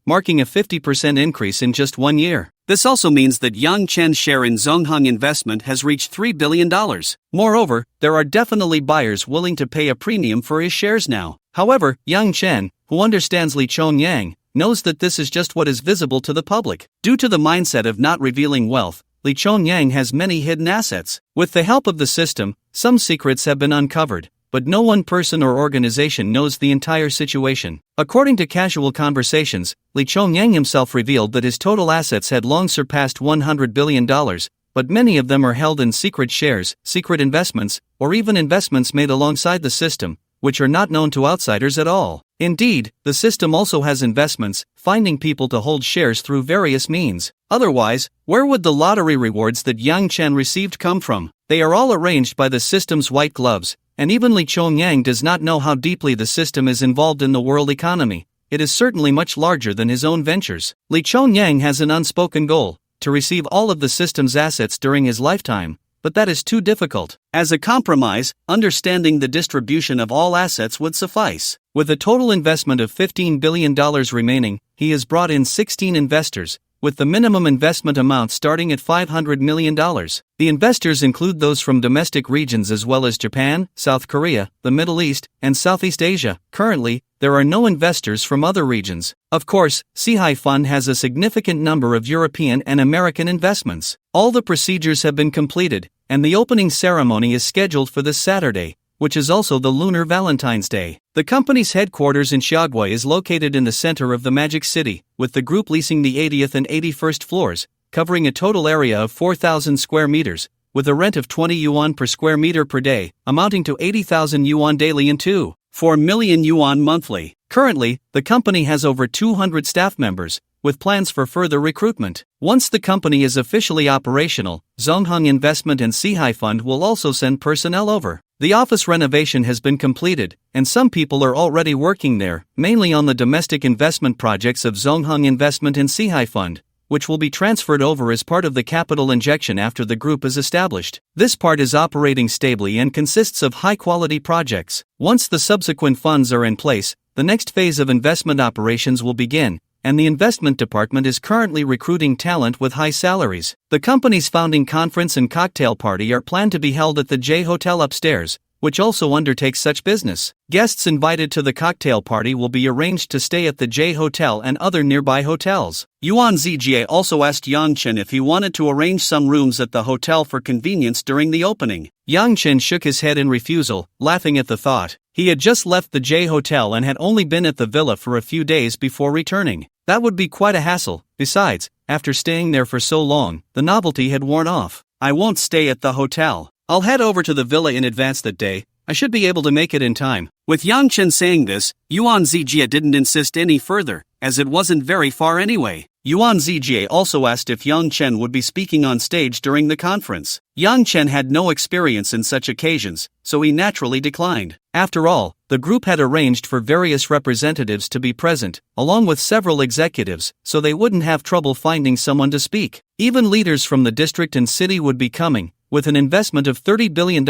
marking a 50% increase in just 1 year. This also means that Yang Chen's share in Zongheng Investment has reached $3 billion. Moreover, there are definitely buyers willing to pay a premium for his shares now. However, Yang Chen, who understands Li Chongyang, knows that this is just what is visible to the public. Due to the mindset of not revealing wealth, Li Chongyang has many hidden assets. With the help of the system, some secrets have been uncovered, but no one person or organization knows the entire situation. According to casual conversations, Li Chongyang himself revealed that his total assets had long surpassed $100 billion, but many of them are held in secret shares, secret investments, or even investments made alongside the system, which are not known to outsiders at all. Indeed, the system also has investments, finding people to hold shares through various means. Otherwise, where would the lottery rewards that Yang Chen received come from? They are all arranged by the system's white gloves, and even Li Chongyang does not know how deeply the system is involved in the world economy. It is certainly much larger than his own ventures. Li Chongyang has an unspoken goal, to receive all of the system's assets during his lifetime, but that is too difficult. As a compromise, understanding the distribution of all assets would suffice. With a total investment of $15 billion remaining, he has brought in 16 investors, with the minimum investment amount starting at $500 million. The investors include those from domestic regions as well as Japan, South Korea, the Middle East, and Southeast Asia. Currently, there are no investors from other regions. Of course, Sihai Fund has a significant number of European and American investments. All the procedures have been completed, and the opening ceremony is scheduled for this Saturday, which is also the Lunar Valentine's Day. The company's headquarters in Xiaogui is located in the center of the Magic City, with the group leasing the 80th and 81st floors, covering a total area of 4,000 square meters, with a rent of 20 yuan per square meter per day, amounting to 80,000 yuan daily and 2.4 million yuan monthly. Currently, the company has over 200 staff members, with plans for further recruitment. Once the company is officially operational, Zongheng Investment and Sihai Fund will also send personnel over. The office renovation has been completed, and some people are already working there, mainly on the domestic investment projects of Zongheng Investment and Sihai Fund, which will be transferred over as part of the capital injection after the group is established. This part is operating stably and consists of high-quality projects. Once the subsequent funds are in place, the next phase of investment operations will begin, and the investment department is currently recruiting talent with high salaries. The company's founding conference and cocktail party are planned to be held at the J Hotel upstairs, which also undertakes such business. Guests invited to the cocktail party will be arranged to stay at the J Hotel and other nearby hotels. Yuan Zijie also asked Yang Chen if he wanted to arrange some rooms at the hotel for convenience during the opening. Yang Chen shook his head in refusal, laughing at the thought. He had just left the J Hotel and had only been at the villa for a few days before returning. That would be quite a hassle. Besides, after staying there for so long, the novelty had worn off. I won't stay at the hotel. I'll head over to the villa in advance that day. I should be able to make it in time. With Yang Chen saying this, Yuan Zijie didn't insist any further, as it wasn't very far anyway. Yuan Zijie also asked if Yang Chen would be speaking on stage during the conference. Yang Chen had no experience in such occasions, so he naturally declined. After all, the group had arranged for various representatives to be present, along with several executives, so they wouldn't have trouble finding someone to speak. Even leaders from the district and city would be coming, with an investment of $30 billion,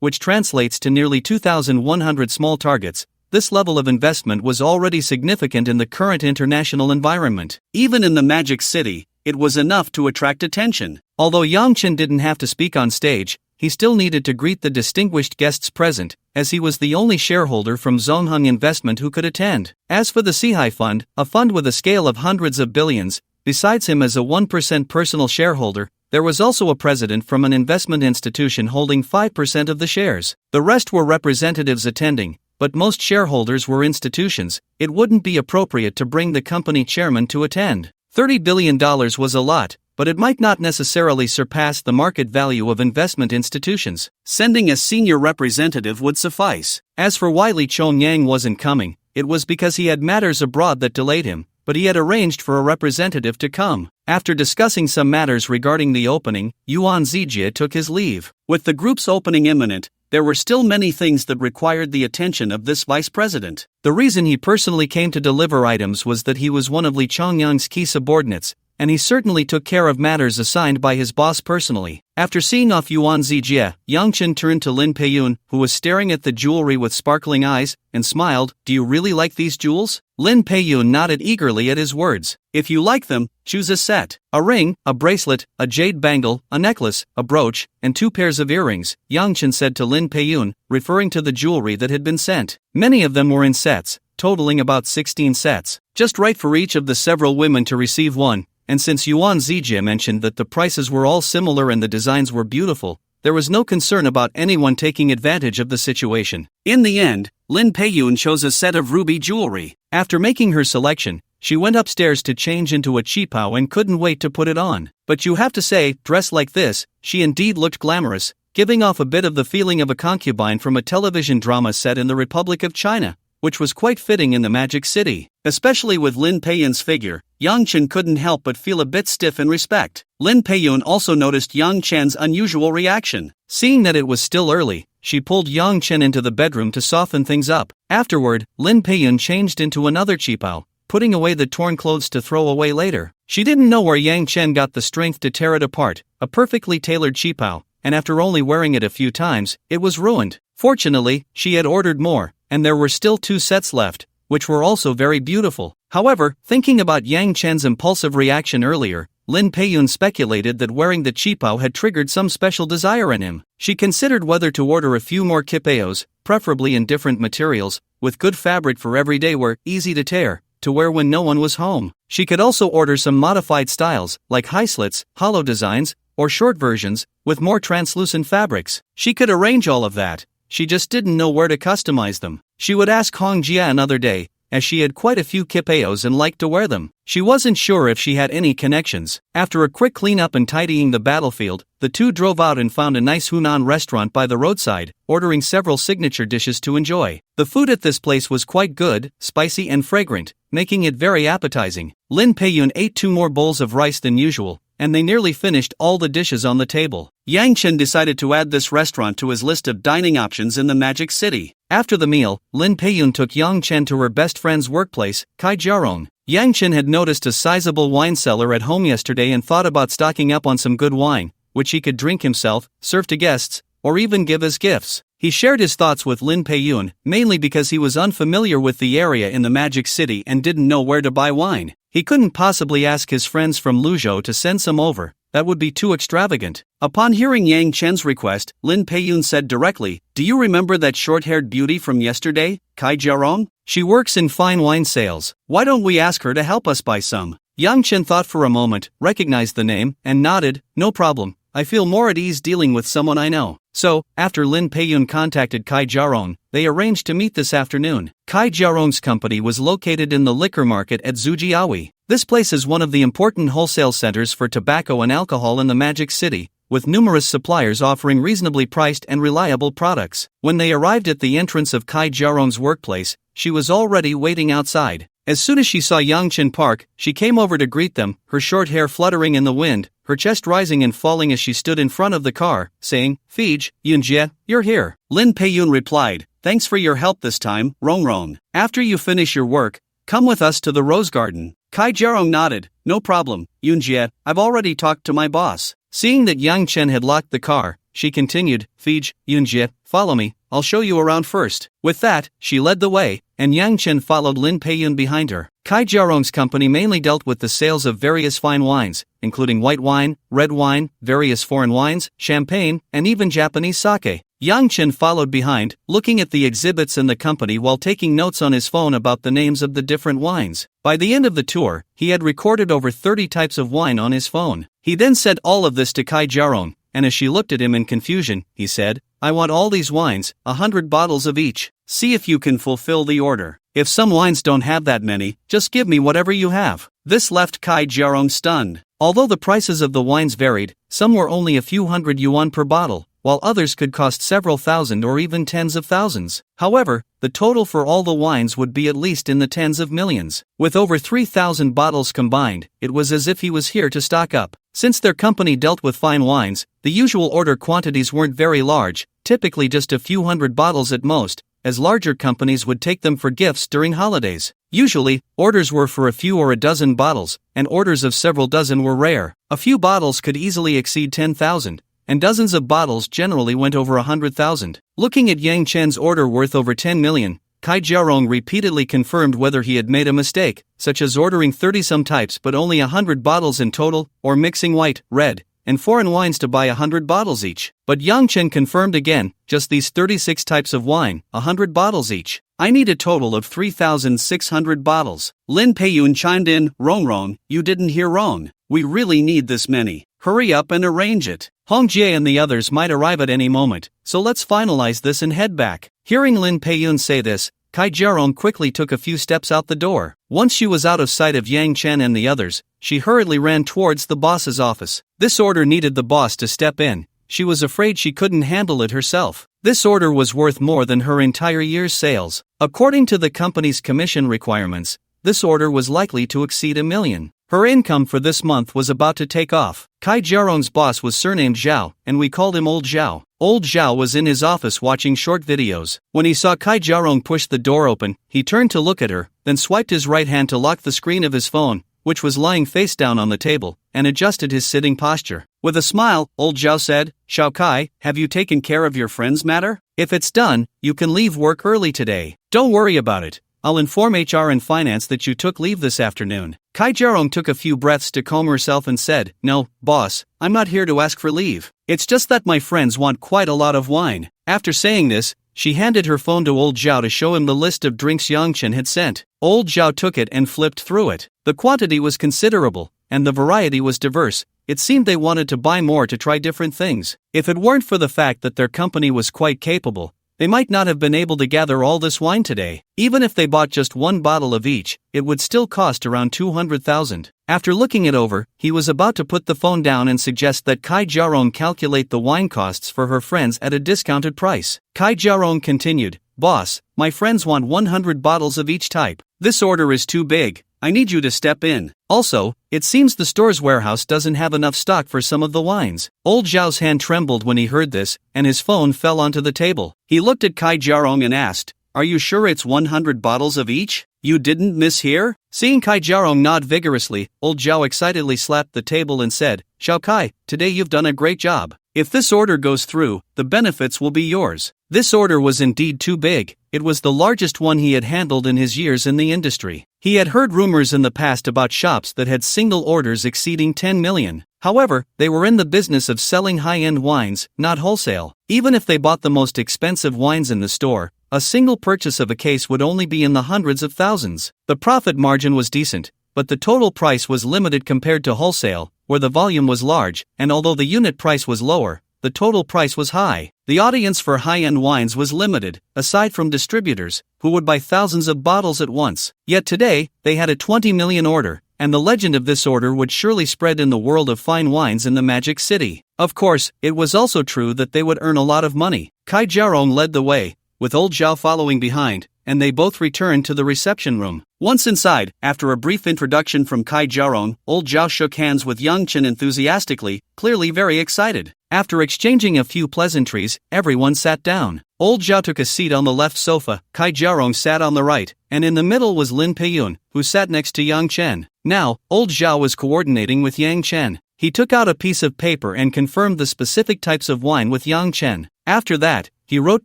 which translates to nearly 2,100 small targets. This level of investment was already significant in the current international environment. Even in the Magic City, it was enough to attract attention. Although Yang Chen didn't have to speak on stage, he still needed to greet the distinguished guests present, as he was the only shareholder from Zongheng Investment who could attend. As for the Sihai Fund, a fund with a scale of hundreds of billions, besides him as a 1% personal shareholder, there was also a president from an investment institution holding 5% of the shares. The rest were representatives attending, but most shareholders were institutions. It wouldn't be appropriate to bring the company chairman to attend. $30 billion was a lot, but it might not necessarily surpass the market value of investment institutions. Sending a senior representative would suffice. As for why Li Chongyang wasn't coming, it was because he had matters abroad that delayed him, but he had arranged for a representative to come. After discussing some matters regarding the opening, Yuan Zijie took his leave. With the group's opening imminent, there were still many things that required the attention of this vice president. The reason he personally came to deliver items was that he was one of Li Chongyang's key subordinates, and he certainly took care of matters assigned by his boss personally. After seeing off Yuan Zijie, Yang Chen turned to Lin Peiyun, who was staring at the jewelry with sparkling eyes, and smiled. "Do you really like these jewels?" Lin Peiyun nodded eagerly at his words. "If you like them, choose a set. A ring, a bracelet, a jade bangle, a necklace, a brooch, and 2 pairs of earrings," Yang Chen said to Lin Peiyun, referring to the jewelry that had been sent. Many of them were in sets, totaling about 16 sets. Just right for each of the several women to receive one. And since Yuan Zijie mentioned that the prices were all similar and the designs were beautiful, there was no concern about anyone taking advantage of the situation. In the end, Lin Peiyun chose a set of ruby jewelry. After making her selection, she went upstairs to change into a qipao and couldn't wait to put it on. But you have to say, dressed like this, she indeed looked glamorous, giving off a bit of the feeling of a concubine from a television drama set in the Republic of China, which was quite fitting in the Magic City. Especially with Lin Peiyun's figure, Yang Chen couldn't help but feel a bit stiff in respect. Lin Peiyun also noticed Yang Chen's unusual reaction. Seeing that it was still early, she pulled Yang Chen into the bedroom to soften things up. Afterward, Lin Peiyun changed into another qipao, putting away the torn clothes to throw away later. She didn't know where Yang Chen got the strength to tear it apart, a perfectly tailored qipao, and after only wearing it a few times, it was ruined. Fortunately, she had ordered more, and there were still 2 sets left, which were also very beautiful. However, thinking about Yang Chen's impulsive reaction earlier, Lin Peiyun speculated that wearing the qipao had triggered some special desire in him. She considered whether to order a few more qipaos, preferably in different materials, with good fabric for everyday wear, easy to tear, to wear when no one was home. She could also order some modified styles, like high slits, hollow designs, or short versions, with more translucent fabrics. She could arrange all of that. She just didn't know where to customize them. She would ask Hong Jia another day, as she had quite a few qipaos and liked to wear them. She wasn't sure if she had any connections. After a quick cleanup and tidying the battlefield, the two drove out and found a nice Hunan restaurant by the roadside, ordering several signature dishes to enjoy. The food at this place was quite good, spicy and fragrant, making it very appetizing. Lin Peiyun ate 2 more bowls of rice than usual, and they nearly finished all the dishes on the table. Yang Chen decided to add this restaurant to his list of dining options in the Magic City. After the meal, Lin Peiyun took Yang Chen to her best friend's workplace, Kai Jiarong. Yang Chen had noticed a sizable wine cellar at home yesterday and thought about stocking up on some good wine, which he could drink himself, serve to guests, or even give as gifts. He shared his thoughts with Lin Peiyun, mainly because he was unfamiliar with the area in the Magic City and didn't know where to buy wine. He couldn't possibly ask his friends from Luzhou to send some over. That would be too extravagant. Upon hearing Yang Chen's request, Lin Peiyun said directly, "Do you remember that short-haired beauty from yesterday, Kai Jiarong? She works in fine wine sales. Why don't we ask her to help us buy some?" Yang Chen thought for a moment, recognized the name, and nodded, "No problem. I feel more at ease dealing with someone I know." So, after Lin Peiyun contacted Kai Jiarong, they arranged to meet this afternoon. Kai Jiarong's company was located in the liquor market at Zujiawi. This place is one of the important wholesale centers for tobacco and alcohol in the Magic City, with numerous suppliers offering reasonably priced and reliable products. When they arrived at the entrance of Kai Jiarong's workplace, she was already waiting outside. As soon as she saw Yangchen park, she came over to greet them, her short hair fluttering in the wind, her chest rising and falling as she stood in front of the car, saying, "Fij, Yunjie, you're here." Lin Peiyun replied, "Thanks for your help this time, Rongrong. After you finish your work, come with us to the rose garden." Kai Jiarong nodded, "No problem, Yunjie, I've already talked to my boss." Seeing that Yang Chen had locked the car, she continued, "Fij, Yunjie, follow me, I'll show you around first." With that, she led the way, and Yang Chen followed Lin Peiyun behind her. Kai Jiarong's company mainly dealt with the sales of various fine wines, including white wine, red wine, various foreign wines, champagne, and even Japanese sake. Yang Chen followed behind, looking at the exhibits and the company while taking notes on his phone about the names of the different wines. By the end of the tour, he had recorded over 30 types of wine on his phone. He then said all of this to Kai Jiarong, and as she looked at him in confusion, he said, "I want all these wines, 100 bottles of each. See if you can fulfill the order. If some wines don't have that many, just give me whatever you have." This left Kai Jiarong stunned. Although the prices of the wines varied, some were only a few hundred yuan per bottle, while others could cost several thousand or even tens of thousands. However, the total for all the wines would be at least in the tens of millions. With over 3,000 bottles combined, it was as if he was here to stock up. Since their company dealt with fine wines, the usual order quantities weren't very large, typically just a few hundred bottles at most, as larger companies would take them for gifts during holidays. Usually, orders were for a few or a dozen bottles, and orders of several dozen were rare. A few bottles could easily exceed 10,000. And dozens of bottles generally went over 100,000. Looking at Yang Chen's order worth over 10 million, Kai Jiarong repeatedly confirmed whether he had made a mistake, such as ordering 30-some types but only 100 bottles in total, or mixing white, red, and foreign wines to buy 100 bottles each. But Yang Chen confirmed again, just these 36 types of wine, 100 bottles each. "I need a total of 3,600 bottles. Lin Peiyun chimed in, "Rongrong, you didn't hear wrong. We really need this many. Hurry up and arrange it. Hong Jie and the others might arrive at any moment, so let's finalize this and head back." Hearing Lin Peiyun say this, Kai Jiarong quickly took a few steps out the door. Once she was out of sight of Yang Chen and the others, she hurriedly ran towards the boss's office. This order needed the boss to step in. She was afraid she couldn't handle it herself. This order was worth more than her entire year's sales. According to the company's commission requirements, this order was likely to exceed 1 million. Her income for this month was about to take off. Kai Jiarong's boss was surnamed Zhao, and we called him Old Zhao. Old Zhao was in his office watching short videos. When he saw Kai Jiarong push the door open, he turned to look at her, then swiped his right hand to lock the screen of his phone, which was lying face down on the table, and adjusted his sitting posture. With a smile, Old Zhao said, "Xiao Kai, have you taken care of your friend's matter? If it's done, you can leave work early today. Don't worry about it. I'll inform HR and finance that you took leave this afternoon." Kai Jiarong took a few breaths to calm herself and said, "No, boss, I'm not here to ask for leave. It's just that my friends want quite a lot of wine." After saying this, she handed her phone to Old Zhao to show him the list of drinks Yang Chen had sent. Old Zhao took it and flipped through it. The quantity was considerable, and the variety was diverse. It seemed they wanted to buy more to try different things. If it weren't for the fact that their company was quite capable, they might not have been able to gather all this wine today. Even if they bought just one bottle of each, it would still cost around 200,000. After looking it over, he was about to put the phone down and suggest that Kai Jiarong calculate the wine costs for her friends at a discounted price. Kai Jiarong continued, "Boss, my friends want 100 bottles of each type. This order is too big. I need you to step in. Also, it seems the store's warehouse doesn't have enough stock for some of the wines." Old Zhao's hand trembled when he heard this, and his phone fell onto the table. He looked at Kai Jiarong and asked, "Are you sure it's 100 bottles of each? You didn't mishear?" Seeing Kai Jiarong nod vigorously, Old Zhao excitedly slapped the table and said, "Xiao Kai, today you've done a great job. If this order goes through, the benefits will be yours." This order was indeed too big. It was the largest one he had handled in his years in the industry. He had heard rumors in the past about shops that had single orders exceeding 10 million. However, they were in the business of selling high-end wines, not wholesale. Even if they bought the most expensive wines in the store, a single purchase of a case would only be in the hundreds of thousands. The profit margin was decent, but the total price was limited compared to wholesale, where the volume was large, and although the unit price was lower, the total price was high. The audience for high-end wines was limited, aside from distributors, who would buy thousands of bottles at once. Yet today, they had a 20 million order, and the legend of this order would surely spread in the world of fine wines in the Magic City. Of course, it was also true that they would earn a lot of money. Kai Jiarong led the way, with Old Zhao following behind, and they both returned to the reception room. Once inside, after a brief introduction from Kai Jarong, old Zhao shook hands with Yang Chen enthusiastically, clearly very excited. After exchanging a few pleasantries, everyone sat down. Old Zhao took a seat on the left sofa, Kai Jarong sat on the right, and in the middle was Lin Peiyun, who sat next to Yang Chen. Now, old Zhao was coordinating with Yang Chen. He took out a piece of paper and confirmed the specific types of wine with Yang Chen. After that, he wrote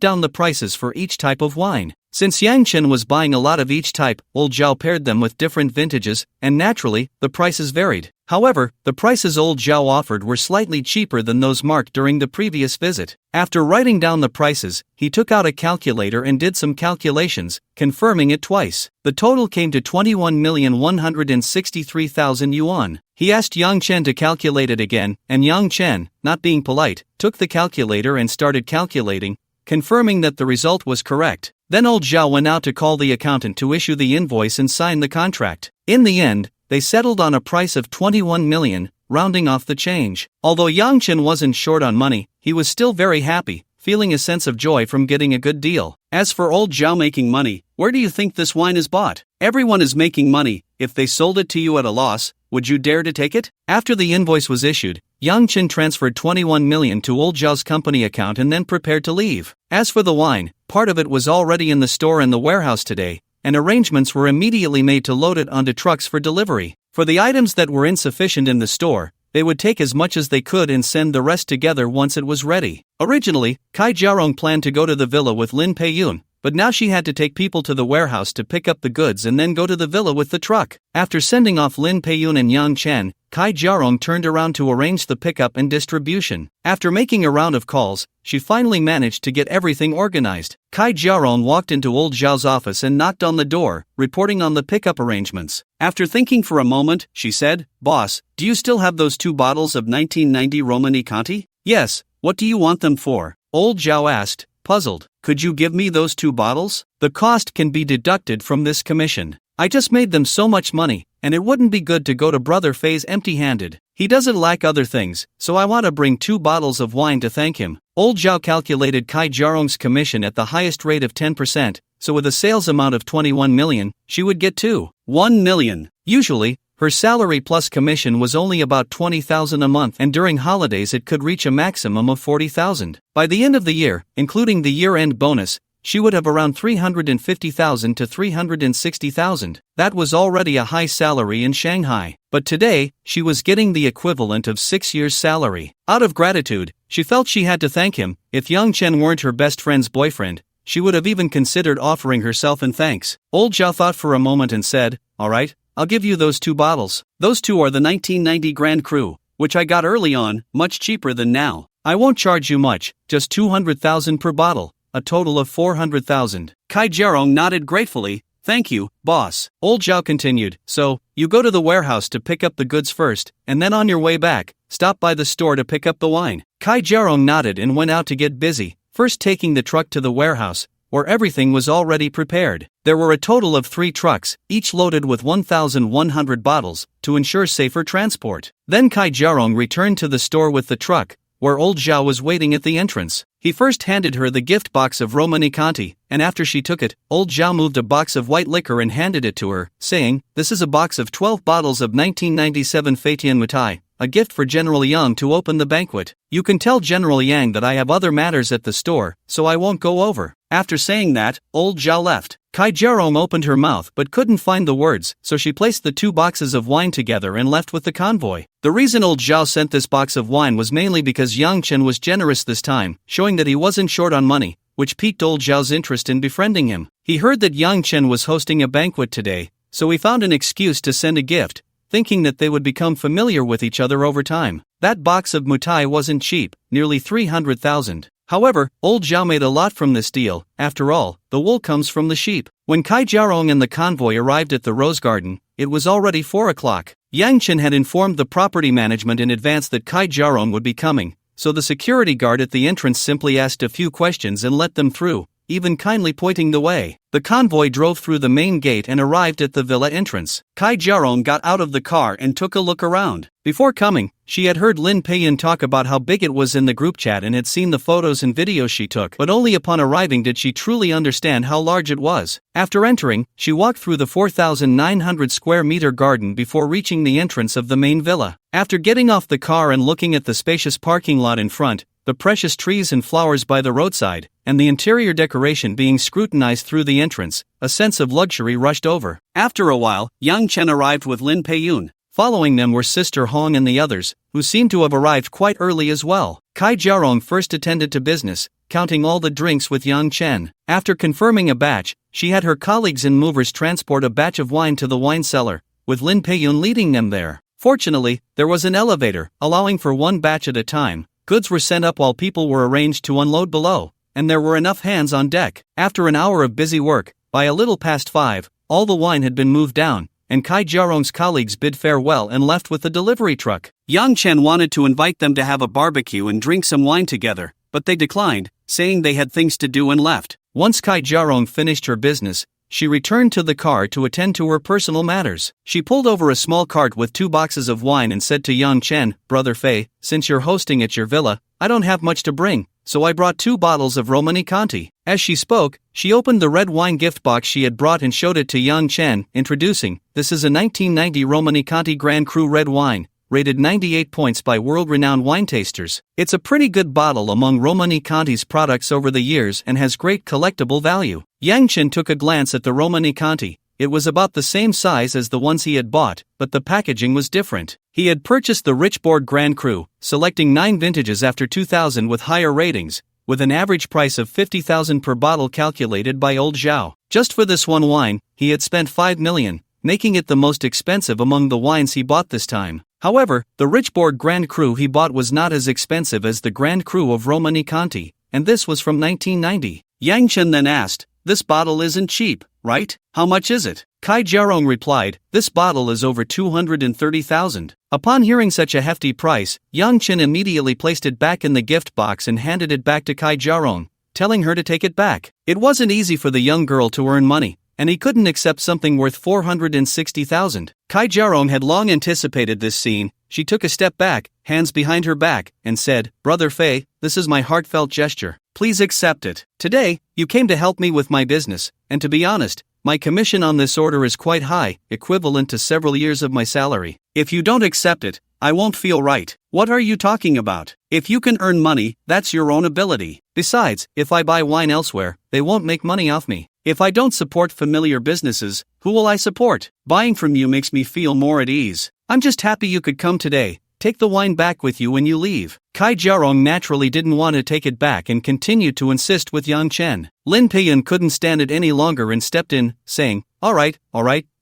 down the prices for each type of wine. Since Yang Chen was buying a lot of each type, old Zhao paired them with different vintages, and naturally, the prices varied. However, the prices old Zhao offered were slightly cheaper than those marked during the previous visit. After writing down the prices, he took out a calculator and did some calculations, confirming it twice. The total came to 21,163,000 yuan. He asked Yang Chen to calculate it again, and Yang Chen, not being polite, took the calculator and started calculating, confirming that the result was correct. Then old Zhao went out to call the accountant to issue the invoice and sign the contract. In the end, they settled on a price of 21 million, rounding off the change. Although Yang Chen wasn't short on money, he was still very happy, feeling a sense of joy from getting a good deal. As for old Zhao making money, where do you think this wine is bought? Everyone is making money. If they sold it to you at a loss, would you dare to take it? After the invoice was issued, Yang Chen transferred 21 million to old Zhao's company account and then prepared to leave. As for the wine, part of it was already in the store and the warehouse today, and arrangements were immediately made to load it onto trucks for delivery. For the items that were insufficient in the store, they would take as much as they could and send the rest together once it was ready. Originally, Kai Jarong planned to go to the villa with Lin Peiyun, but now she had to take people to the warehouse to pick up the goods and then go to the villa with the truck. After sending off Lin Peiyun and Yang Chen, Kai Jarong turned around to arrange the pickup and distribution. After making a round of calls, she finally managed to get everything organized. Kai Jarong walked into old Zhao's office and knocked on the door, reporting on the pickup arrangements. After thinking for a moment, she said, "Boss, do you still have those 2 bottles of 1990 Romani Conti?" "Yes, what do you want them for?" Old Zhao asked, puzzled. "Could you give me those 2 bottles? The cost can be deducted from this commission. I just made them so much money, and it wouldn't be good to go to Brother Fei's empty-handed. He doesn't lack other things, so I want to bring 2 bottles of wine to thank him." Old Zhao calculated Kai Jarong's commission at the highest rate of 10%, so with a sales amount of 21 million, she would get 1 million. Usually, her salary plus commission was only about 20,000 a month, and during holidays it could reach a maximum of 40,000. By the end of the year, including the year-end bonus, she would have around 350,000 to 360,000. That was already a high salary in Shanghai. But today, she was getting the equivalent of 6 years' salary. Out of gratitude, she felt she had to thank him. If Yang Chen weren't her best friend's boyfriend, she would have even considered offering herself in thanks. Old Zhao thought for a moment and said, "All right, I'll give you those 2 bottles. Those 2 are the 1990 Grand Cru, which I got early on, much cheaper than now. I won't charge you much, just 200,000 per bottle, a total of 400,000. Kai Jarong nodded gratefully. "Thank you, boss." Old Zhao continued, "So, you go to the warehouse to pick up the goods first, and then on your way back, stop by the store to pick up the wine." Kai Jarong nodded and went out to get busy, first taking the truck to the warehouse, where everything was already prepared. There were a total of 3 trucks, each loaded with 1,100 bottles, to ensure safer transport. Then Kai Jarong returned to the store with the truck, where old Zhao was waiting at the entrance. He first handed her the gift box of Romani Conti, and after she took it, old Zhao moved a box of white liquor and handed it to her, saying, "This is a box of 12 bottles of 1997 Feitian Mutai, a gift for General Yang to open the banquet. You can tell General Yang that I have other matters at the store, so I won't go over." After saying that, old Zhao left. Kai Jarong opened her mouth but couldn't find the words, so she placed the 2 boxes of wine together and left with the convoy. The reason old Zhao sent this box of wine was mainly because Yang Chen was generous this time, showing that he wasn't short on money, which piqued old Zhao's interest in befriending him. He heard that Yang Chen was hosting a banquet today, so he found an excuse to send a gift, thinking that they would become familiar with each other over time. That box of mutai wasn't cheap, nearly 300,000. However, old Zhao made a lot from this deal. After all, the wool comes from the sheep. When Kai Jarong and the convoy arrived at the Rose Garden, it was already 4 o'clock. Yang Chen had informed the property management in advance that Kai Jarong would be coming, so the security guard at the entrance simply asked a few questions and let them through, even kindly pointing the way. The convoy drove through the main gate and arrived at the villa entrance. Kai Jarong got out of the car and took a look around. Before coming, she had heard Lin Peiyan talk about how big it was in the group chat and had seen the photos and videos she took, but only upon arriving did she truly understand how large it was. After entering, she walked through the 4,900 square meter garden before reaching the entrance of the main villa. After getting off the car and looking at the spacious parking lot in front, the precious trees and flowers by the roadside, and the interior decoration being scrutinized through the entrance, a sense of luxury rushed over. After a while, Yang Chen arrived with Lin Peiyun. Following them were Sister Hong and the others, who seemed to have arrived quite early as well. Kai Jarong first attended to business, counting all the drinks with Yang Chen. After confirming a batch, she had her colleagues and movers transport a batch of wine to the wine cellar, with Lin Peiyun leading them there. Fortunately, there was an elevator, allowing for one batch at a time. Goods were sent up while people were arranged to unload below, and there were enough hands on deck. After an hour of busy work, by a little past 5, all the wine had been moved down, and Kai Jarong's colleagues bid farewell and left with the delivery truck. Yang Chen wanted to invite them to have a barbecue and drink some wine together, but they declined, saying they had things to do and left. Once Kai Jarong finished her business, she returned to the car to attend to her personal matters. She pulled over a small cart with 2 boxes of wine and said to Yang Chen, "Brother Fei, since you're hosting at your villa, I don't have much to bring, so I brought 2 bottles of Romani Conti." As she spoke, she opened the red wine gift box she had brought and showed it to Yang Chen, introducing, "This is a 1990 Romani Conti Grand Cru red wine, rated 98 points by world-renowned wine tasters. It's a pretty good bottle among Romani Conti's products over the years and has great collectible value." Yang Chen took a glance at the Romani Conti. It was about the same size as the ones he had bought, but the packaging was different. He had purchased the Richbourg Grand Cru, selecting 9 vintages after 2000 with higher ratings, with an average price of 50,000 per bottle calculated by Old Zhao. Just for this one wine, he had spent 5 million, making it the most expensive among the wines he bought this time. However, the Richbourg Grand Cru he bought was not as expensive as the Grand Cru of Romani Conti, and this was from 1990. Yang Chen then asked, "This bottle isn't cheap, right? How much is it?" Kai Jarong replied, "This bottle is over 230,000. Upon hearing such a hefty price, Yang Chen immediately placed it back in the gift box and handed it back to Kai Jarong, telling her to take it back. It wasn't easy for the young girl to earn money, and he couldn't accept something worth 460,000. Kai Jarong had long anticipated this scene. She took a step back, hands behind her back, and said, "Brother Fei, this is my heartfelt gesture. Please accept it. Today, you came to help me with my business, and to be honest, my commission on this order is quite high, equivalent to several years of my salary. If you don't accept it, I won't feel right." "What are you talking about? If you can earn money, that's your own ability. Besides, if I buy wine elsewhere, they won't make money off me. If I don't support familiar businesses, who will I support? Buying from you makes me feel more at ease. I'm just happy you could come today. Take the wine back with you when you leave." Kai Jarong naturally didn't want to take it back and continued to insist with Yang Chen. Lin Peiyan couldn't stand it any longer and stepped in, saying, all right,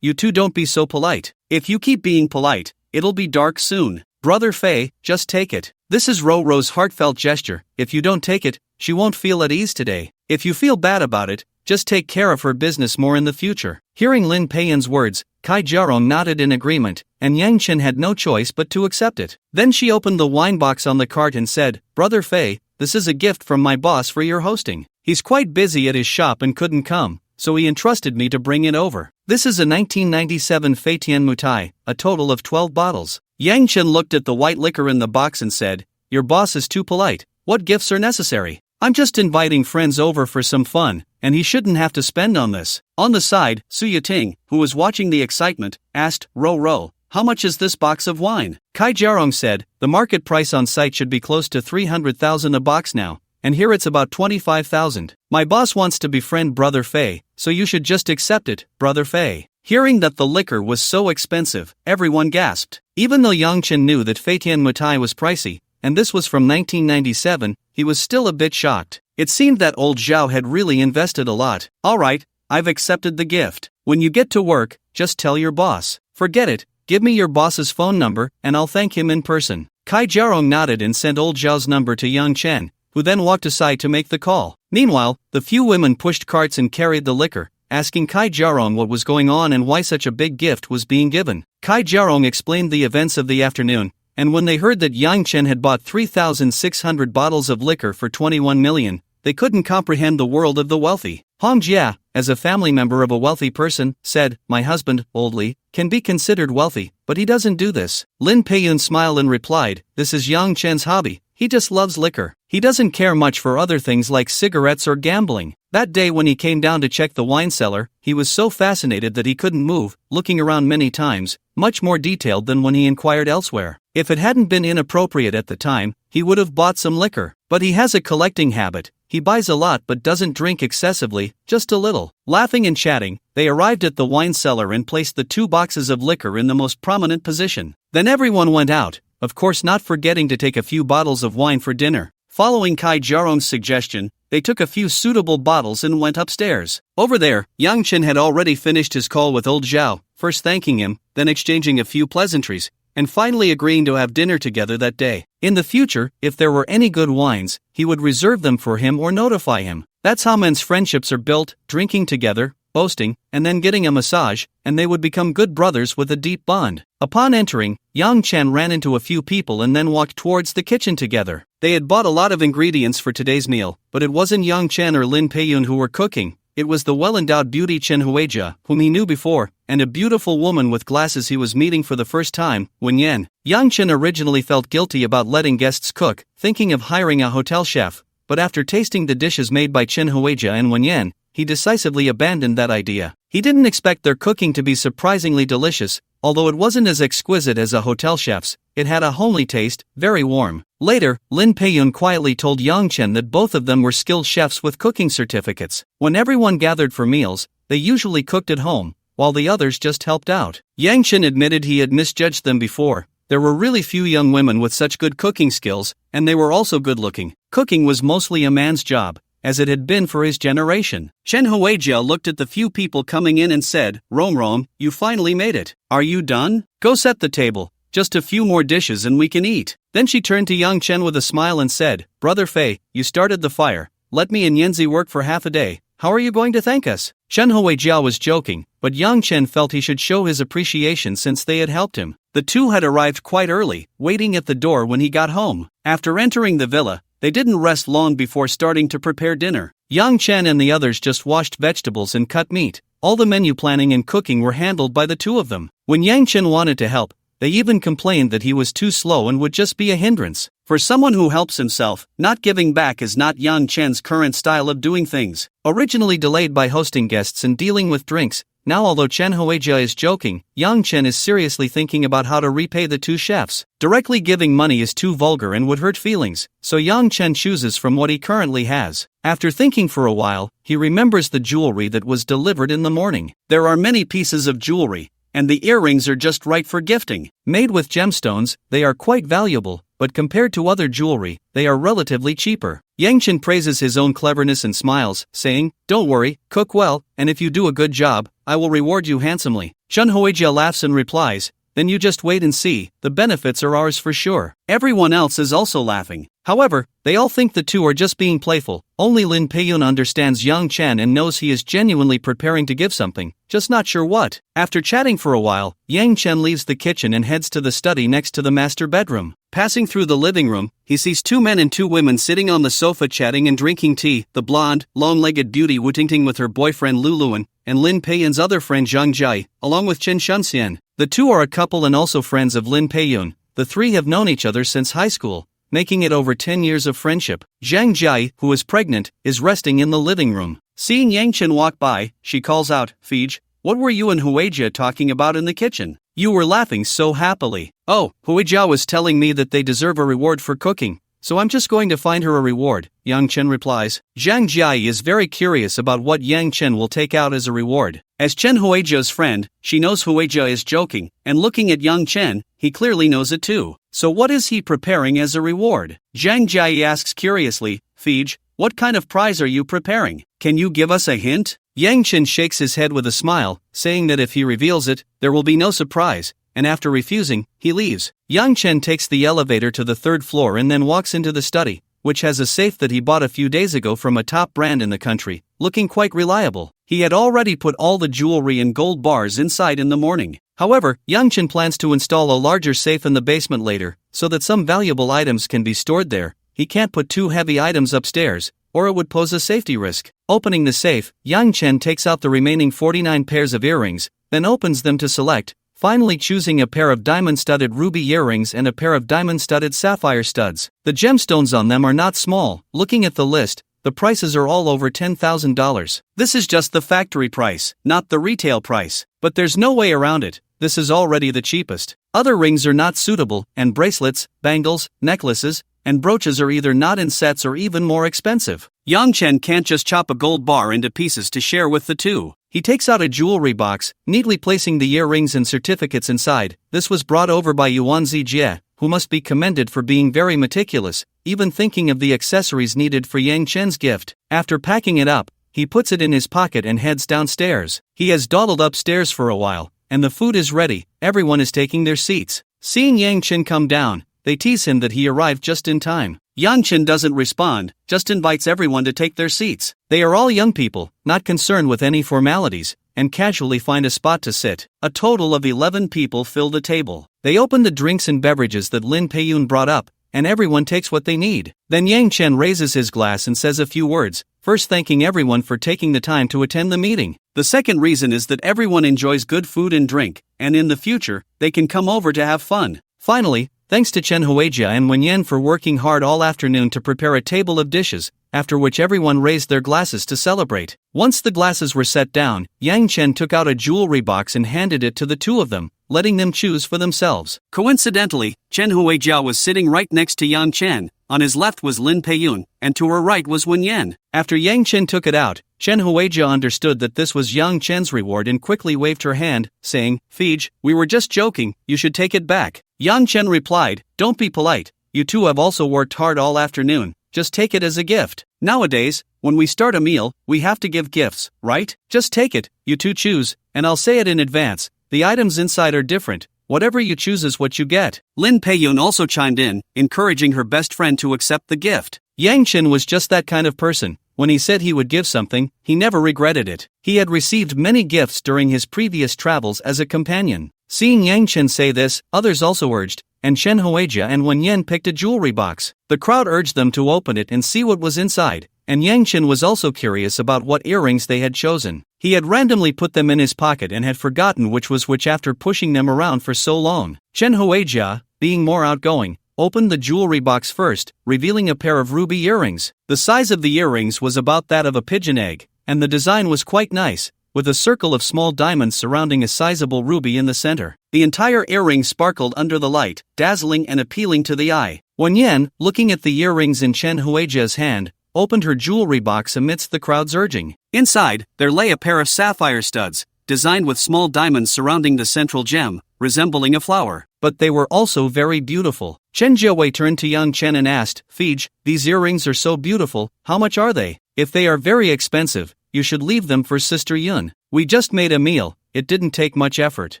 you two don't be so polite. If you keep being polite, it'll be dark soon. Brother Fei, just take it. This is Ro's heartfelt gesture. If you don't take it, she won't feel at ease today. If you feel bad about it, just take care of her business more in the future." Hearing Lin Peiyan's words, Kai Jarong nodded in agreement, and Yang Chen had no choice but to accept it. Then she opened the wine box on the cart and said, "Brother Fei, this is a gift from my boss for your hosting. He's quite busy at his shop and couldn't come, so he entrusted me to bring it over. This is a 1997 Fei Tian Mutai, a total of 12 bottles." Yang Chen looked at the white liquor in the box and said, "Your boss is too polite. What gifts are necessary? I'm just inviting friends over for some fun, and he shouldn't have to spend on this." On the side, Su Yating, who was watching the excitement, asked, Ro, how much is this box of wine?" Kai Jarong said, "The market price on site should be close to 300,000 a box now, and here it's about 25,000. My boss wants to befriend Brother Fei, so you should just accept it, Brother Fei." Hearing that the liquor was so expensive, everyone gasped. Even though Yang Chen knew that Fei Tian Mutai was pricey, and this was from 1997, he was still a bit shocked. It seemed that old Zhao had really invested a lot. "All right, I've accepted the gift. When you get to work, just tell your boss. Forget it, give me your boss's phone number, and I'll thank him in person." Kai Jarong nodded and sent old Zhao's number to Yang Chen, who then walked aside to make the call. Meanwhile, the few women pushed carts and carried the liquor, asking Kai Jarong what was going on and why such a big gift was being given. Kai Jarong explained the events of the afternoon, and when they heard that Yang Chen had bought 3,600 bottles of liquor for 21 million, they couldn't comprehend the world of the wealthy. Hong Jia, as a family member of a wealthy person, said, "My husband, Old Lee, can be considered wealthy, but he doesn't do this." Lin Peiyun smiled and replied, "This is Yang Chen's hobby. He just loves liquor. He doesn't care much for other things like cigarettes or gambling." That day when he came down to check the wine cellar, he was so fascinated that he couldn't move, looking around many times, much more detailed than when he inquired elsewhere. If it hadn't been inappropriate at the time, he would have bought some liquor. But he has a collecting habit. He buys a lot but doesn't drink excessively, just a little. Laughing and chatting, they arrived at the wine cellar and placed the 2 boxes of liquor in the most prominent position. Then everyone went out, of course not forgetting to take a few bottles of wine for dinner. Following Kai Jiarong's suggestion, they took a few suitable bottles and went upstairs. Over there, Yang Chen had already finished his call with old Zhao, first thanking him, then exchanging a few pleasantries, and finally agreeing to have dinner together that day. In the future, if there were any good wines, he would reserve them for him or notify him. That's how men's friendships are built, drinking together, boasting, and then getting a massage, and they would become good brothers with a deep bond. Upon entering, Yang Chen ran into a few people and then walked towards the kitchen together. They had bought a lot of ingredients for today's meal, but it wasn't Yang Chen or Lin Peiyun who were cooking. It was the well-endowed beauty Chen Huizhe, whom he knew before, and a beautiful woman with glasses he was meeting for the first time, Wen Yan. Yang Chen originally felt guilty about letting guests cook, thinking of hiring a hotel chef, but after tasting the dishes made by Chen Huizhe and Wen Yan, he decisively abandoned that idea. He didn't expect their cooking to be surprisingly delicious, although it wasn't as exquisite as a hotel chef's. It had a homely taste, very warm. Later, Lin Peiyun quietly told Yang Chen that both of them were skilled chefs with cooking certificates. When everyone gathered for meals, they usually cooked at home, while the others just helped out. Yang Chen admitted he had misjudged them before. There were really few young women with such good cooking skills, and they were also good-looking. Cooking was mostly a man's job, as it had been for his generation. Chen Huizhe looked at the few people coming in and said, "Rom, you finally made it. Are you done? Go set the table. Just a few more dishes and we can eat." Then she turned to Yang Chen with a smile and said, "Brother Fei, you started the fire. Let me and Yanzi work for half a day. How are you going to thank us?" Chen Huizhe was joking, but Yang Chen felt he should show his appreciation since they had helped him. The two had arrived quite early, waiting at the door when he got home. After entering the villa, they didn't rest long before starting to prepare dinner. Yang Chen and the others just washed vegetables and cut meat. All the menu planning and cooking were handled by the two of them. When Yang Chen wanted to help, they even complained that he was too slow and would just be a hindrance. For someone who helps himself, not giving back is not Yang Chen's current style of doing things. Originally delayed by hosting guests and dealing with drinks, now although Chen Huizhe is joking, Yang Chen is seriously thinking about how to repay the two chefs. Directly giving money is too vulgar and would hurt feelings, so Yang Chen chooses from what he currently has. After thinking for a while, he remembers the jewelry that was delivered in the morning. There are many pieces of jewelry, and the earrings are just right for gifting. Made with gemstones, they are quite valuable, but compared to other jewelry, they are relatively cheaper. Yang Chen praises his own cleverness and smiles, saying, "Don't worry, cook well, and if you do a good job, I will reward you handsomely." Chen Huizhe laughs and replies, "Then you just wait and see, the benefits are ours for sure." Everyone else is also laughing. However, they all think the two are just being playful. Only Lin Peiyun understands Yang Chen and knows he is genuinely preparing to give something, just not sure what. After chatting for a while, Yang Chen leaves the kitchen and heads to the study next to the master bedroom. Passing through the living room, he sees 2 men and 2 women sitting on the sofa chatting and drinking tea. The blonde, long-legged beauty Wu Tingting with her boyfriend Luluan, and Lin Peiyun's other friend Zhang Jai, along with Chen Shunxian. The two are a couple and also friends of Lin Peiyun. The three have known each other since high school, making it over 10 years of friendship. Zhang Jai, who is pregnant, is resting in the living room. Seeing Yang Chen walk by, she calls out, "Fij, what were you and Huizhe talking about in the kitchen? You were laughing so happily." "Oh, Huizhe was telling me that they deserve a reward for cooking, so I'm just going to find her a reward," Yang Chen replies. Zhang Jai is very curious about what Yang Chen will take out as a reward. As Chen Huizhe's friend, she knows Huizhe is joking, and looking at Yang Chen, he clearly knows it too. So what is he preparing as a reward? Zhang Jai asks curiously, "Fij, what kind of prize are you preparing? Can you give us a hint?" Yang Chen shakes his head with a smile, saying that if he reveals it, there will be no surprise, and after refusing, he leaves. Yang Chen takes the elevator to the 3rd floor and then walks into the study, which has a safe that he bought a few days ago from a top brand in the country, looking quite reliable. He had already put all the jewelry and gold bars inside in the morning. However, Yang Chen plans to install a larger safe in the basement later, so that some valuable items can be stored there. He can't put too heavy items upstairs, or it would pose a safety risk. Opening the safe, Yang Chen takes out the remaining 49 pairs of earrings, then opens them to select, finally choosing a pair of diamond-studded ruby earrings and a pair of diamond-studded sapphire studs. The gemstones on them are not small. Looking at the list, the prices are all over $10,000. This is just the factory price, not the retail price. But there's no way around it, this is already the cheapest. Other rings are not suitable, and bracelets, bangles, necklaces, and brooches are either not in sets or even more expensive. Yang Chen can't just chop a gold bar into pieces to share with the two. He takes out a jewelry box, neatly placing the earrings and certificates inside. This was brought over by Yuan Zijie, who must be commended for being very meticulous, even thinking of the accessories needed for Yang Chen's gift. After packing it up, he puts it in his pocket and heads downstairs. He has dawdled upstairs for a while, and the food is ready. Everyone is taking their seats. Seeing Yang Chen come down, they tease him that he arrived just in time. Yang Chen doesn't respond, just invites everyone to take their seats. They are all young people, not concerned with any formalities, and casually find a spot to sit. A total of 11 people fill the table. They open the drinks and beverages that Lin Peiyun brought up, and everyone takes what they need. Then Yang Chen raises his glass and says a few words, first thanking everyone for taking the time to attend the meeting. The second reason is that everyone enjoys good food and drink, and in the future, they can come over to have fun. Finally, thanks to Chen Huijia and Wen Yan for working hard all afternoon to prepare a table of dishes, after which everyone raised their glasses to celebrate. Once the glasses were set down, Yang Chen took out a jewelry box and handed it to the two of them, letting them choose for themselves. Coincidentally, Chen Huijia was sitting right next to Yang Chen. On his left was Lin Peiyun, and to her right was Wen Yan. After Yang Chen took it out, Chen Huijia understood that this was Yang Chen's reward and quickly waved her hand, saying, "Fij, we were just joking, you should take it back." Yang Chen replied, "Don't be polite, you two have also worked hard all afternoon, just take it as a gift. Nowadays, when we start a meal, we have to give gifts, right? Just take it, you two choose, and I'll say it in advance, the items inside are different. Whatever you choose is what you get." Lin Peiyun also chimed in, encouraging her best friend to accept the gift. Yang Chen was just that kind of person. When he said he would give something, he never regretted it. He had received many gifts during his previous travels as a companion. Seeing Yang Chen say this, others also urged, and Chen Huijia and Wen Yan picked a jewelry box. The crowd urged them to open it and see what was inside, and Yang Chen was also curious about what earrings they had chosen. He had randomly put them in his pocket and had forgotten which was which after pushing them around for so long. Chen Huijia, being more outgoing, opened the jewelry box first, revealing a pair of ruby earrings. The size of the earrings was about that of a pigeon egg, and the design was quite nice, with a circle of small diamonds surrounding a sizable ruby in the center. The entire earring sparkled under the light, dazzling and appealing to the eye. Wen Yan, looking at the earrings in Chen Huijia's hand, opened her jewelry box amidst the crowd's urging. Inside, there lay a pair of sapphire studs, designed with small diamonds surrounding the central gem, resembling a flower. But they were also very beautiful. Chen Jiawei turned to Yang Chen and asked, "Fij, these earrings are so beautiful, how much are they? If they are very expensive, you should leave them for Sister Yun. We just made a meal, it didn't take much effort."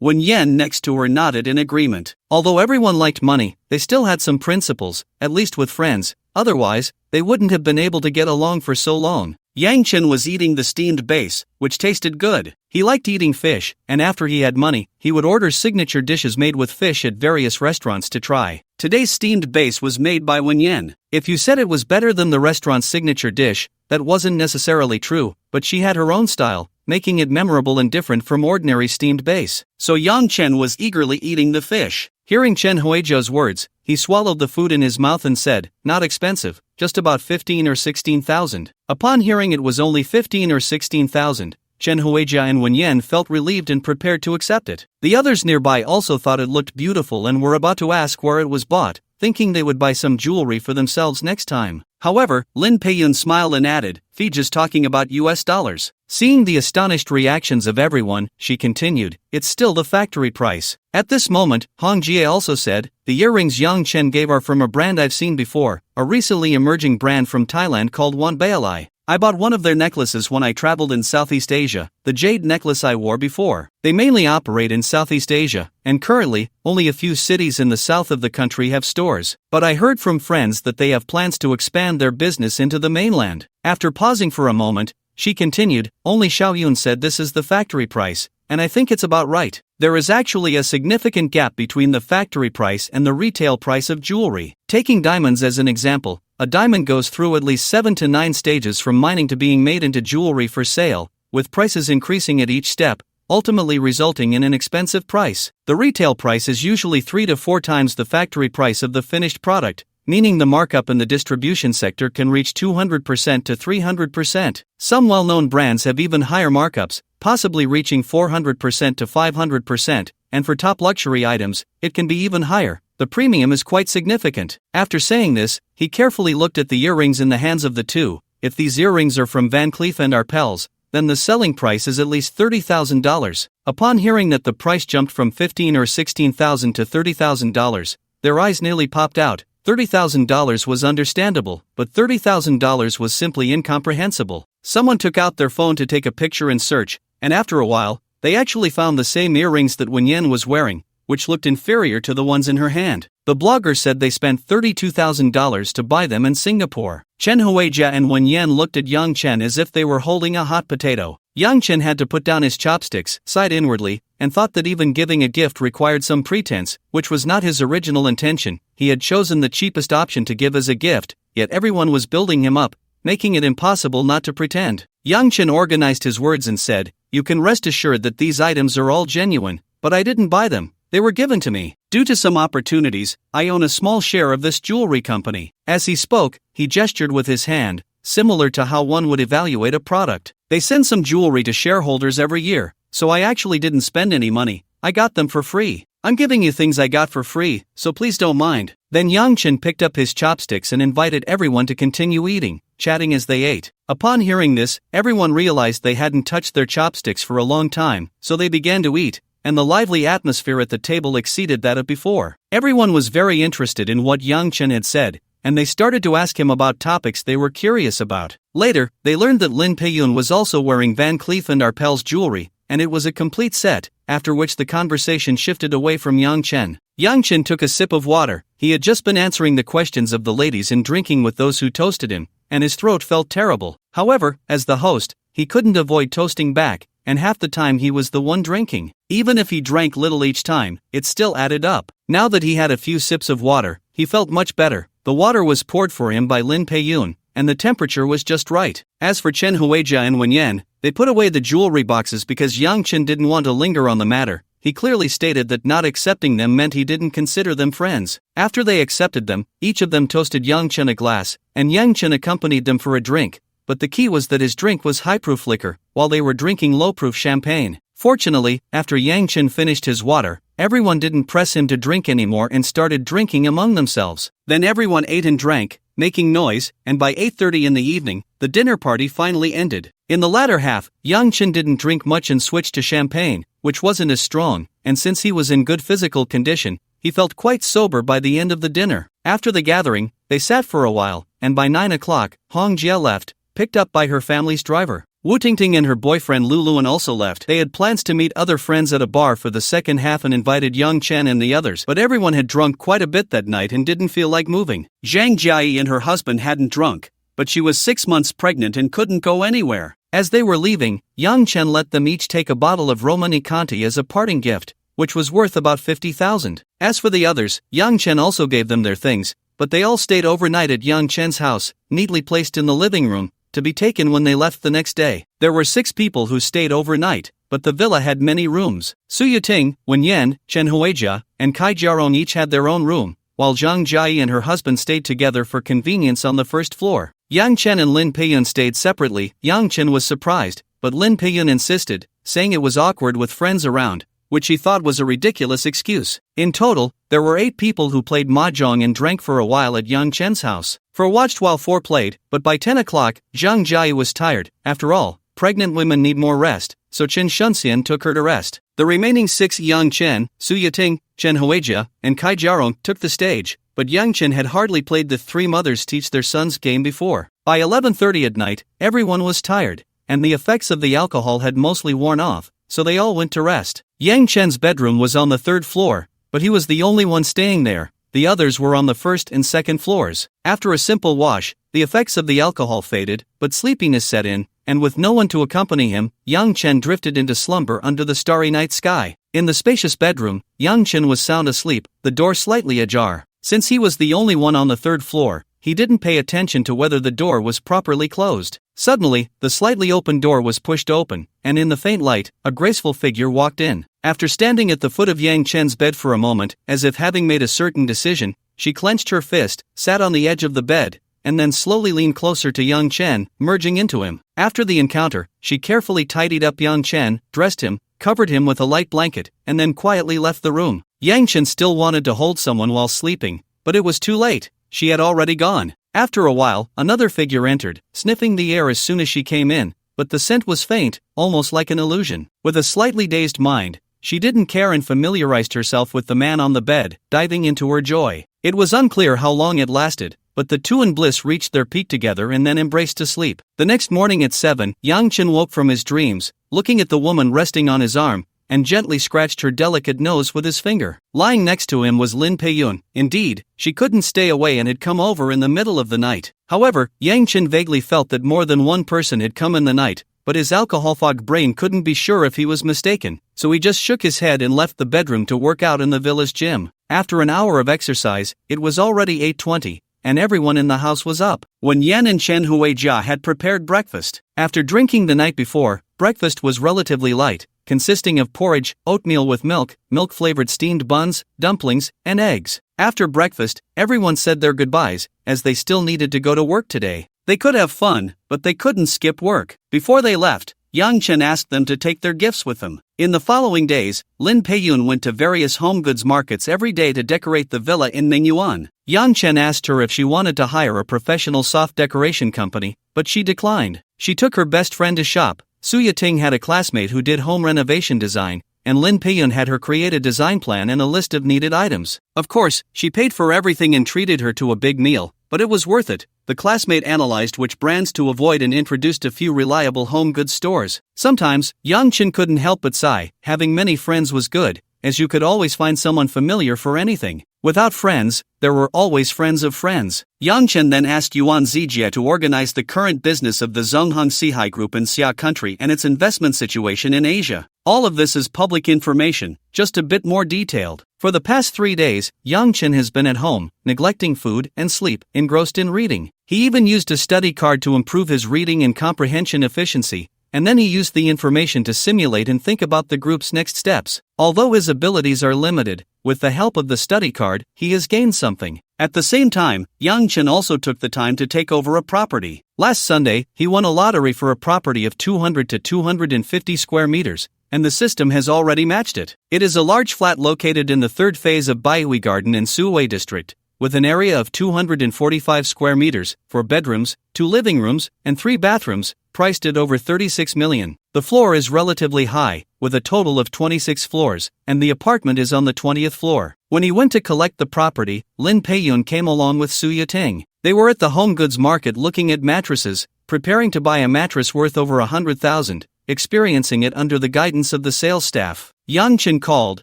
Wen Yan next to her nodded in agreement. Although everyone liked money, they still had some principles, at least with friends, otherwise, they wouldn't have been able to get along for so long. Yang Chen was eating the steamed base, which tasted good. He liked eating fish, and after he had money, he would order signature dishes made with fish at various restaurants to try. Today's steamed base was made by Wen Yan. If you said it was better than the restaurant's signature dish, that wasn't necessarily true, but she had her own style, making it memorable and different from ordinary steamed base. So Yang Chen was eagerly eating the fish. Hearing Chen Huijia's words, he swallowed the food in his mouth and said, "Not expensive, just about 15 or 16,000. Upon hearing it was only 15 or 16,000, Chen Huijia and Wen Yan felt relieved and prepared to accept it. The others nearby also thought it looked beautiful and were about to ask where it was bought, thinking they would buy some jewelry for themselves next time. However, Lin Peiyun smiled and added, "Fij is talking about US dollars. Seeing the astonished reactions of everyone, she continued, "It's still the factory price." At this moment, Hong Jie also said, "The earrings Yang Chen gave are from a brand I've seen before, a recently emerging brand from Thailand called Wan Bailai. I bought one of their necklaces when I traveled in Southeast Asia, the jade necklace I wore before. They mainly operate in Southeast Asia, and currently, only a few cities in the south of the country have stores. But I heard from friends that they have plans to expand their business into the mainland." After pausing for a moment, she continued, "Only Xiaoyun said this is the factory price, and I think it's about right. There is actually a significant gap between the factory price and the retail price of jewelry. Taking diamonds as an example, a diamond goes through at least 7 to 9 stages from mining to being made into jewelry for sale, with prices increasing at each step, ultimately resulting in an expensive price. The retail price is usually 3 to 4 times the factory price of the finished product, meaning the markup in the distribution sector can reach 200% to 300%. Some well-known brands have even higher markups, possibly reaching 400% to 500%, and for top luxury items, it can be even higher. The premium is quite significant. After saying this, he carefully looked at the earrings in the hands of the two. If these earrings are from Van Cleef & Arpels, then the selling price is at least $30,000. Upon hearing that the price jumped from $15,000 or $16,000 to $30,000, their eyes nearly popped out. $30,000 was understandable, but $30,000 was simply incomprehensible. Someone took out their phone to take a picture and search, and after a while, they actually found the same earrings that Wenyan was wearing, which looked inferior to the ones in her hand. The blogger said they spent $32,000 to buy them in Singapore. Chen Huijia and Wenyan looked at Yang Chen as if they were holding a hot potato. Yang Chen had to put down his chopsticks, sighed inwardly, and thought that even giving a gift required some pretense, which was not his original intention. He had chosen the cheapest option to give as a gift, yet everyone was building him up, making it impossible not to pretend. Yang Chen organized his words and said, "You can rest assured that these items are all genuine, but I didn't buy them. They were given to me. Due to some opportunities, I own a small share of this jewelry company." As he spoke, he gestured with his hand, similar to how one would evaluate a product. "They send some jewelry to shareholders every year, so I actually didn't spend any money. I got them for free. I'm giving you things I got for free, so please don't mind." Then Yang Chen picked up his chopsticks and invited everyone to continue eating, chatting as they ate. Upon hearing this, everyone realized they hadn't touched their chopsticks for a long time, so they began to eat, and the lively atmosphere at the table exceeded that of before. Everyone was very interested in what Yang Chen had said, and they started to ask him about topics they were curious about. Later, they learned that Lin Peiyun was also wearing Van Cleef & Arpels jewelry, and it was a complete set, after which the conversation shifted away from Yang Chen. Yang Chen took a sip of water. He had just been answering the questions of the ladies and drinking with those who toasted him, and his throat felt terrible. However, as the host, he couldn't avoid toasting back, and half the time he was the one drinking. Even if he drank little each time, it still added up. Now that he had a few sips of water, he felt much better. The water was poured for him by Lin Peiyun, and the temperature was just right. As for Chen Huijia and Wenyan, they put away the jewelry boxes because Yang Chen didn't want to linger on the matter. He clearly stated that not accepting them meant he didn't consider them friends. After they accepted them, each of them toasted Yang Chen a glass, and Yang Chen accompanied them for a drink. But the key was that his drink was high-proof liquor, while they were drinking low-proof champagne. Fortunately, after Yang Chen finished his water, everyone didn't press him to drink anymore and started drinking among themselves. Then everyone ate and drank, making noise, and by 8:30 in the evening, the dinner party finally ended. In the latter half, Yang Chen didn't drink much and switched to champagne, which wasn't as strong, and since he was in good physical condition, he felt quite sober by the end of the dinner. After the gathering, they sat for a while, and by 9 o'clock, Hong Jia left, picked up by her family's driver. Wu Tingting and her boyfriend Lu Luan also left. They had plans to meet other friends at a bar for the second half and invited Yang Chen and the others, but everyone had drunk quite a bit that night and didn't feel like moving. Zhang Jiayi and her husband hadn't drunk, but she was 6 months pregnant and couldn't go anywhere. As they were leaving, Yang Chen let them each take a bottle of Romani Conti as a parting gift, which was worth about 50,000. As for the others, Yang Chen also gave them their things, but they all stayed overnight at Yang Chen's house, neatly placed in the living room, to be taken when they left the next day. There were 6 people who stayed overnight, but the villa had many rooms. Su Yuting, Wenyan, Chen Huijia, and Kai Jiarong each had their own room, while Zhang Jiayi and her husband stayed together for convenience on the first floor. Yang Chen and Lin Peiyun stayed separately. Yang Chen was surprised, but Lin Peiyun insisted, saying it was awkward with friends around, which he thought was a ridiculous excuse. In total, there were 8 people who played mahjong and drank for a while at Yang Chen's house. 4 watched while 4 played, but by 10 o'clock, Zhang Jiayi was tired. After all, pregnant women need more rest, so Chen Shunxian took her to rest. The remaining 6, Yang Chen, Su Yuting, Chen Huijia, and Kai Jiarong, took the stage, but Yang Chen had hardly played the 3 mothers teach their sons game before. By 11:30 at night, everyone was tired, and the effects of the alcohol had mostly worn off, so they all went to rest. Yang Chen's bedroom was on the 3rd floor, but he was the only one staying there. The others were on the 1st and 2nd floors. After a simple wash, the effects of the alcohol faded, but sleepiness set in, and with no one to accompany him, Yang Chen drifted into slumber under the starry night sky. In the spacious bedroom, Yang Chen was sound asleep, the door slightly ajar. Since he was the only one on the 3rd floor, he didn't pay attention to whether the door was properly closed. Suddenly, the slightly open door was pushed open, and in the faint light, a graceful figure walked in. After standing at the foot of Yang Chen's bed for a moment, as if having made a certain decision, she clenched her fist, sat on the edge of the bed, and then slowly leaned closer to Yang Chen, merging into him. After the encounter, she carefully tidied up Yang Chen, dressed him, covered him with a light blanket, and then quietly left the room. Yang Chen still wanted to hold someone while sleeping, but it was too late. She had already gone. After a while, another figure entered, sniffing the air as soon as she came in, but the scent was faint, almost like an illusion. With a slightly dazed mind, she didn't care and familiarized herself with the man on the bed, diving into her joy. It was unclear how long it lasted, but the two in bliss reached their peak together and then embraced to sleep. The next morning at 7, Yang Chen woke from his dreams, looking at the woman resting on his arm, and gently scratched her delicate nose with his finger. Lying next to him was Lin Peiyun. Indeed, she couldn't stay away and had come over in the middle of the night. However, Yang Chen vaguely felt that more than one person had come in the night, but his alcohol-fogged brain couldn't be sure if he was mistaken, so he just shook his head and left the bedroom to work out in the village gym. After an hour of exercise, it was already 8:20, and everyone in the house was up. When Yan and Chen Huijia had prepared breakfast. After drinking the night before, breakfast was relatively light, consisting of porridge, oatmeal with milk, milk-flavored steamed buns, dumplings, and eggs. After breakfast, everyone said their goodbyes, as they still needed to go to work today. They could have fun, but they couldn't skip work. Before they left, Yang Chen asked them to take their gifts with them. In the following days, Lin Peiyun went to various home goods markets every day to decorate the villa in Ningyuan. Yang Chen asked her if she wanted to hire a professional soft decoration company, but she declined. She took her best friend to shop. Su Yating had a classmate who did home renovation design, and Lin Peiyun had her create a design plan and a list of needed items. Of course, she paid for everything and treated her to a big meal, but it was worth it. The classmate analyzed which brands to avoid and introduced a few reliable home goods stores. Sometimes, Yang Chen couldn't help but sigh. Having many friends was good, as you could always find someone familiar for anything. Without friends, there were always friends of friends. Yang Chen then asked Yuan Zijie to organize the current business of the Zhonghong Sihai Group in Xia country and its investment situation in Asia. All of this is public information, just a bit more detailed. For the past 3 days, Yang Chen has been at home, neglecting food and sleep, engrossed in reading. He even used a study card to improve his reading and comprehension efficiency, and then he used the information to simulate and think about the group's next steps. Although his abilities are limited, with the help of the study card, he has gained something. At the same time, Yang Chen also took the time to take over a property. Last Sunday, he won a lottery for a property of 200 to 250 square meters, and the system has already matched it. It is a large flat located in the third phase of Baihui Garden in Suwei District, with an area of 245 square meters, 4 bedrooms, 2 living rooms, and 3 bathrooms, priced at over 36 million. The floor is relatively high, with a total of 26 floors, and the apartment is on the 20th floor. When he went to collect the property, Lin Peiyun came along with Su Yating. They were at the home goods market looking at mattresses, preparing to buy a mattress worth over 100,000, experiencing it under the guidance of the sales staff. Yang Chen called,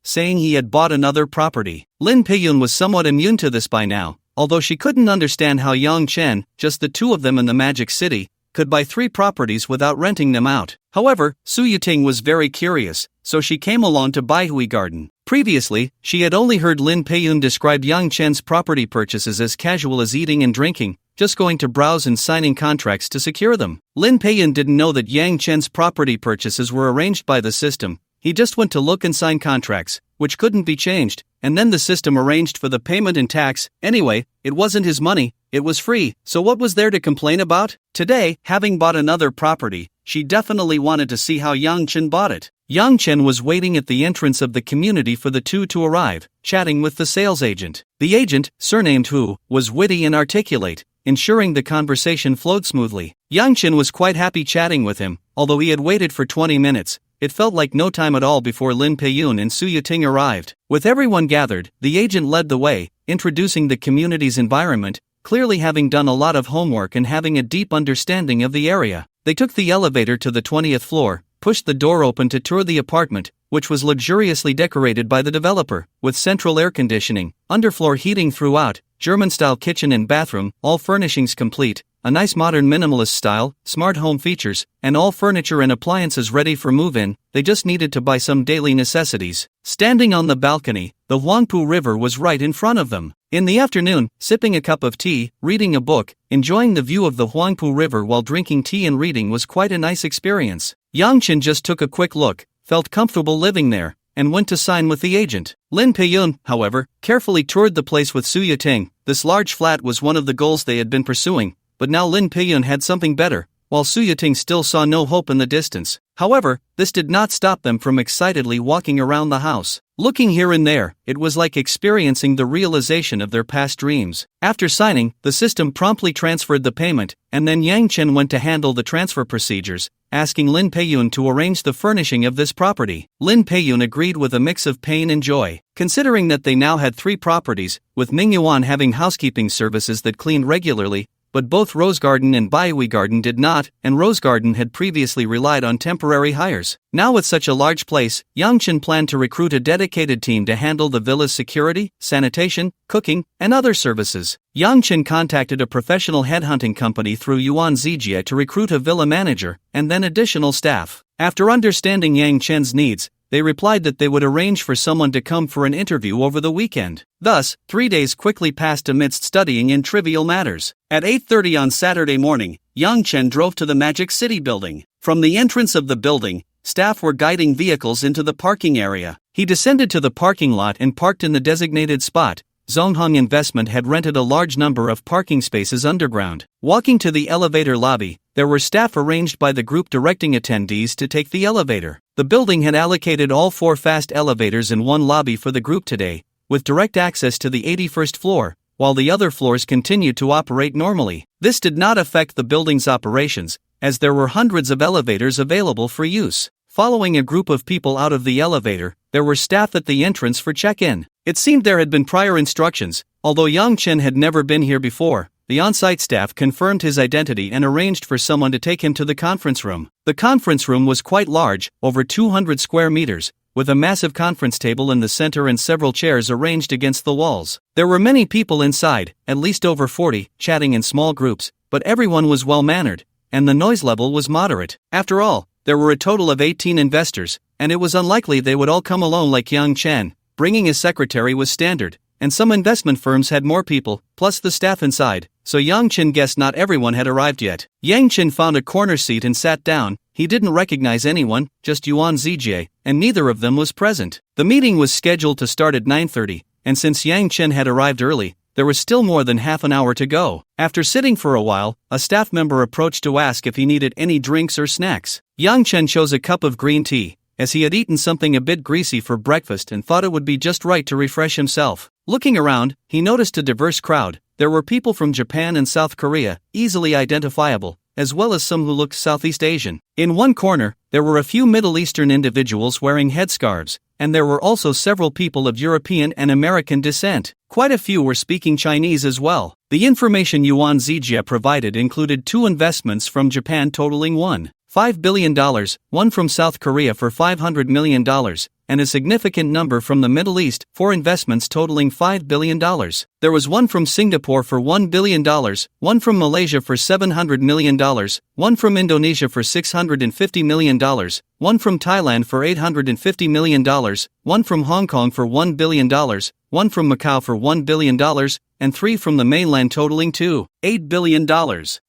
saying he had bought another property. Lin Peiyun was somewhat immune to this by now, although she couldn't understand how Yang Chen, just the two of them in the Magic City, could buy 3 properties without renting them out. However, Su Yating was very curious, so she came along to Baihui Garden. Previously, she had only heard Lin Peiyun describe Yang Chen's property purchases as casual as eating and drinking, just going to browse and signing contracts to secure them. Lin Peiyun didn't know that Yang Chen's property purchases were arranged by the system. He just went to look and sign contracts, which couldn't be changed, and then the system arranged for the payment and tax. Anyway, it wasn't his money, it was free, so what was there to complain about? Today, having bought another property, she definitely wanted to see how Yang Chen bought it. Yang Chen was waiting at the entrance of the community for the two to arrive, chatting with the sales agent. The agent, surnamed Hu, was witty and articulate, ensuring the conversation flowed smoothly. Yang Chen was quite happy chatting with him, although he had waited for 20 minutes. It felt like no time at all before Lin Peiyun and Su Yating arrived. With everyone gathered, the agent led the way, introducing the community's environment, clearly having done a lot of homework and having a deep understanding of the area. They took the elevator to the 20th floor, pushed the door open to tour the apartment, which was luxuriously decorated by the developer, with central air conditioning, underfloor heating throughout, German-style kitchen and bathroom, all furnishings complete, a nice modern minimalist style, smart home features, and all furniture and appliances ready for move-in. They just needed to buy some daily necessities. Standing on the balcony, the Huangpu River was right in front of them. In the afternoon, sipping a cup of tea, reading a book, enjoying the view of the Huangpu River while drinking tea and reading was quite a nice experience. Yang Chen just took a quick look, felt comfortable living there, and went to sign with the agent. Lin Peiyun, however, carefully toured the place with Su Yiting. This large flat was one of the goals they had been pursuing, but now Lin Peiyun had something better, while Su Yiting still saw no hope in the distance. However, this did not stop them from excitedly walking around the house. Looking here and there, it was like experiencing the realization of their past dreams. After signing, the system promptly transferred the payment, and then Yang Chen went to handle the transfer procedures, asking Lin Peiyun to arrange the furnishing of this property. Lin Peiyun agreed with a mix of pain and joy, considering that they now had 3 properties, with Mingyuan having housekeeping services that cleaned regularly, but both Rose Garden and Baihui Garden did not, and Rose Garden had previously relied on temporary hires. Now with such a large place, Yang Chen planned to recruit a dedicated team to handle the villa's security, sanitation, cooking, and other services. Yang Chen contacted a professional headhunting company through Yuan Zijie to recruit a villa manager, and then additional staff. After understanding Yang Chen's needs, they replied that they would arrange for someone to come for an interview over the weekend. Thus, 3 days quickly passed amidst studying in trivial matters. At 8:30 on Saturday morning, Yang Chen drove to the Magic City building. From the entrance of the building, staff were guiding vehicles into the parking area. He descended to the parking lot and parked in the designated spot. Zonghong Investment had rented a large number of parking spaces underground. Walking to the elevator lobby, there were staff arranged by the group directing attendees to take the elevator. The building had allocated all 4 fast elevators in one lobby for the group today, with direct access to the 81st floor, while the other floors continued to operate normally. This did not affect the building's operations, as there were hundreds of elevators available for use. Following a group of people out of the elevator, there were staff at the entrance for check-in. It seemed there had been prior instructions. Although Yang Chen had never been here before, the on-site staff confirmed his identity and arranged for someone to take him to the conference room. The conference room was quite large, over 200 square meters, with a massive conference table in the center and several chairs arranged against the walls. There were many people inside, at least over 40, chatting in small groups, but everyone was well-mannered, and the noise level was moderate. After all, there were a total of 18 investors, and it was unlikely they would all come alone like Yang Chen. Bringing a secretary was standard, and some investment firms had more people, plus the staff inside, so Yang Chen guessed not everyone had arrived yet. Yang Chen found a corner seat and sat down. He didn't recognize anyone, just Yuan Zijie, and neither of them was present. The meeting was scheduled to start at 9:30, and since Yang Chen had arrived early, there was still more than half an hour to go. After sitting for a while, a staff member approached to ask if he needed any drinks or snacks. Yang Chen chose a cup of green tea, as he had eaten something a bit greasy for breakfast and thought it would be just right to refresh himself. Looking around, he noticed a diverse crowd. There were people from Japan and South Korea, easily identifiable, as well as some who looked Southeast Asian. In one corner, there were a few Middle Eastern individuals wearing headscarves, and there were also several people of European and American descent. Quite a few were speaking Chinese as well. The information Yuan Zijie provided included 2 investments from Japan totaling $1.5 billion, one from South Korea for $500 million, and a significant number from the Middle East, 4 investments totaling $5 billion. There was one from Singapore for $1 billion, one from Malaysia for $700 million, one from Indonesia for $650 million, one from Thailand for $850 million, one from Hong Kong for $1 billion, one from Macau for $1 billion, and 3 from the mainland totaling $2.8 billion.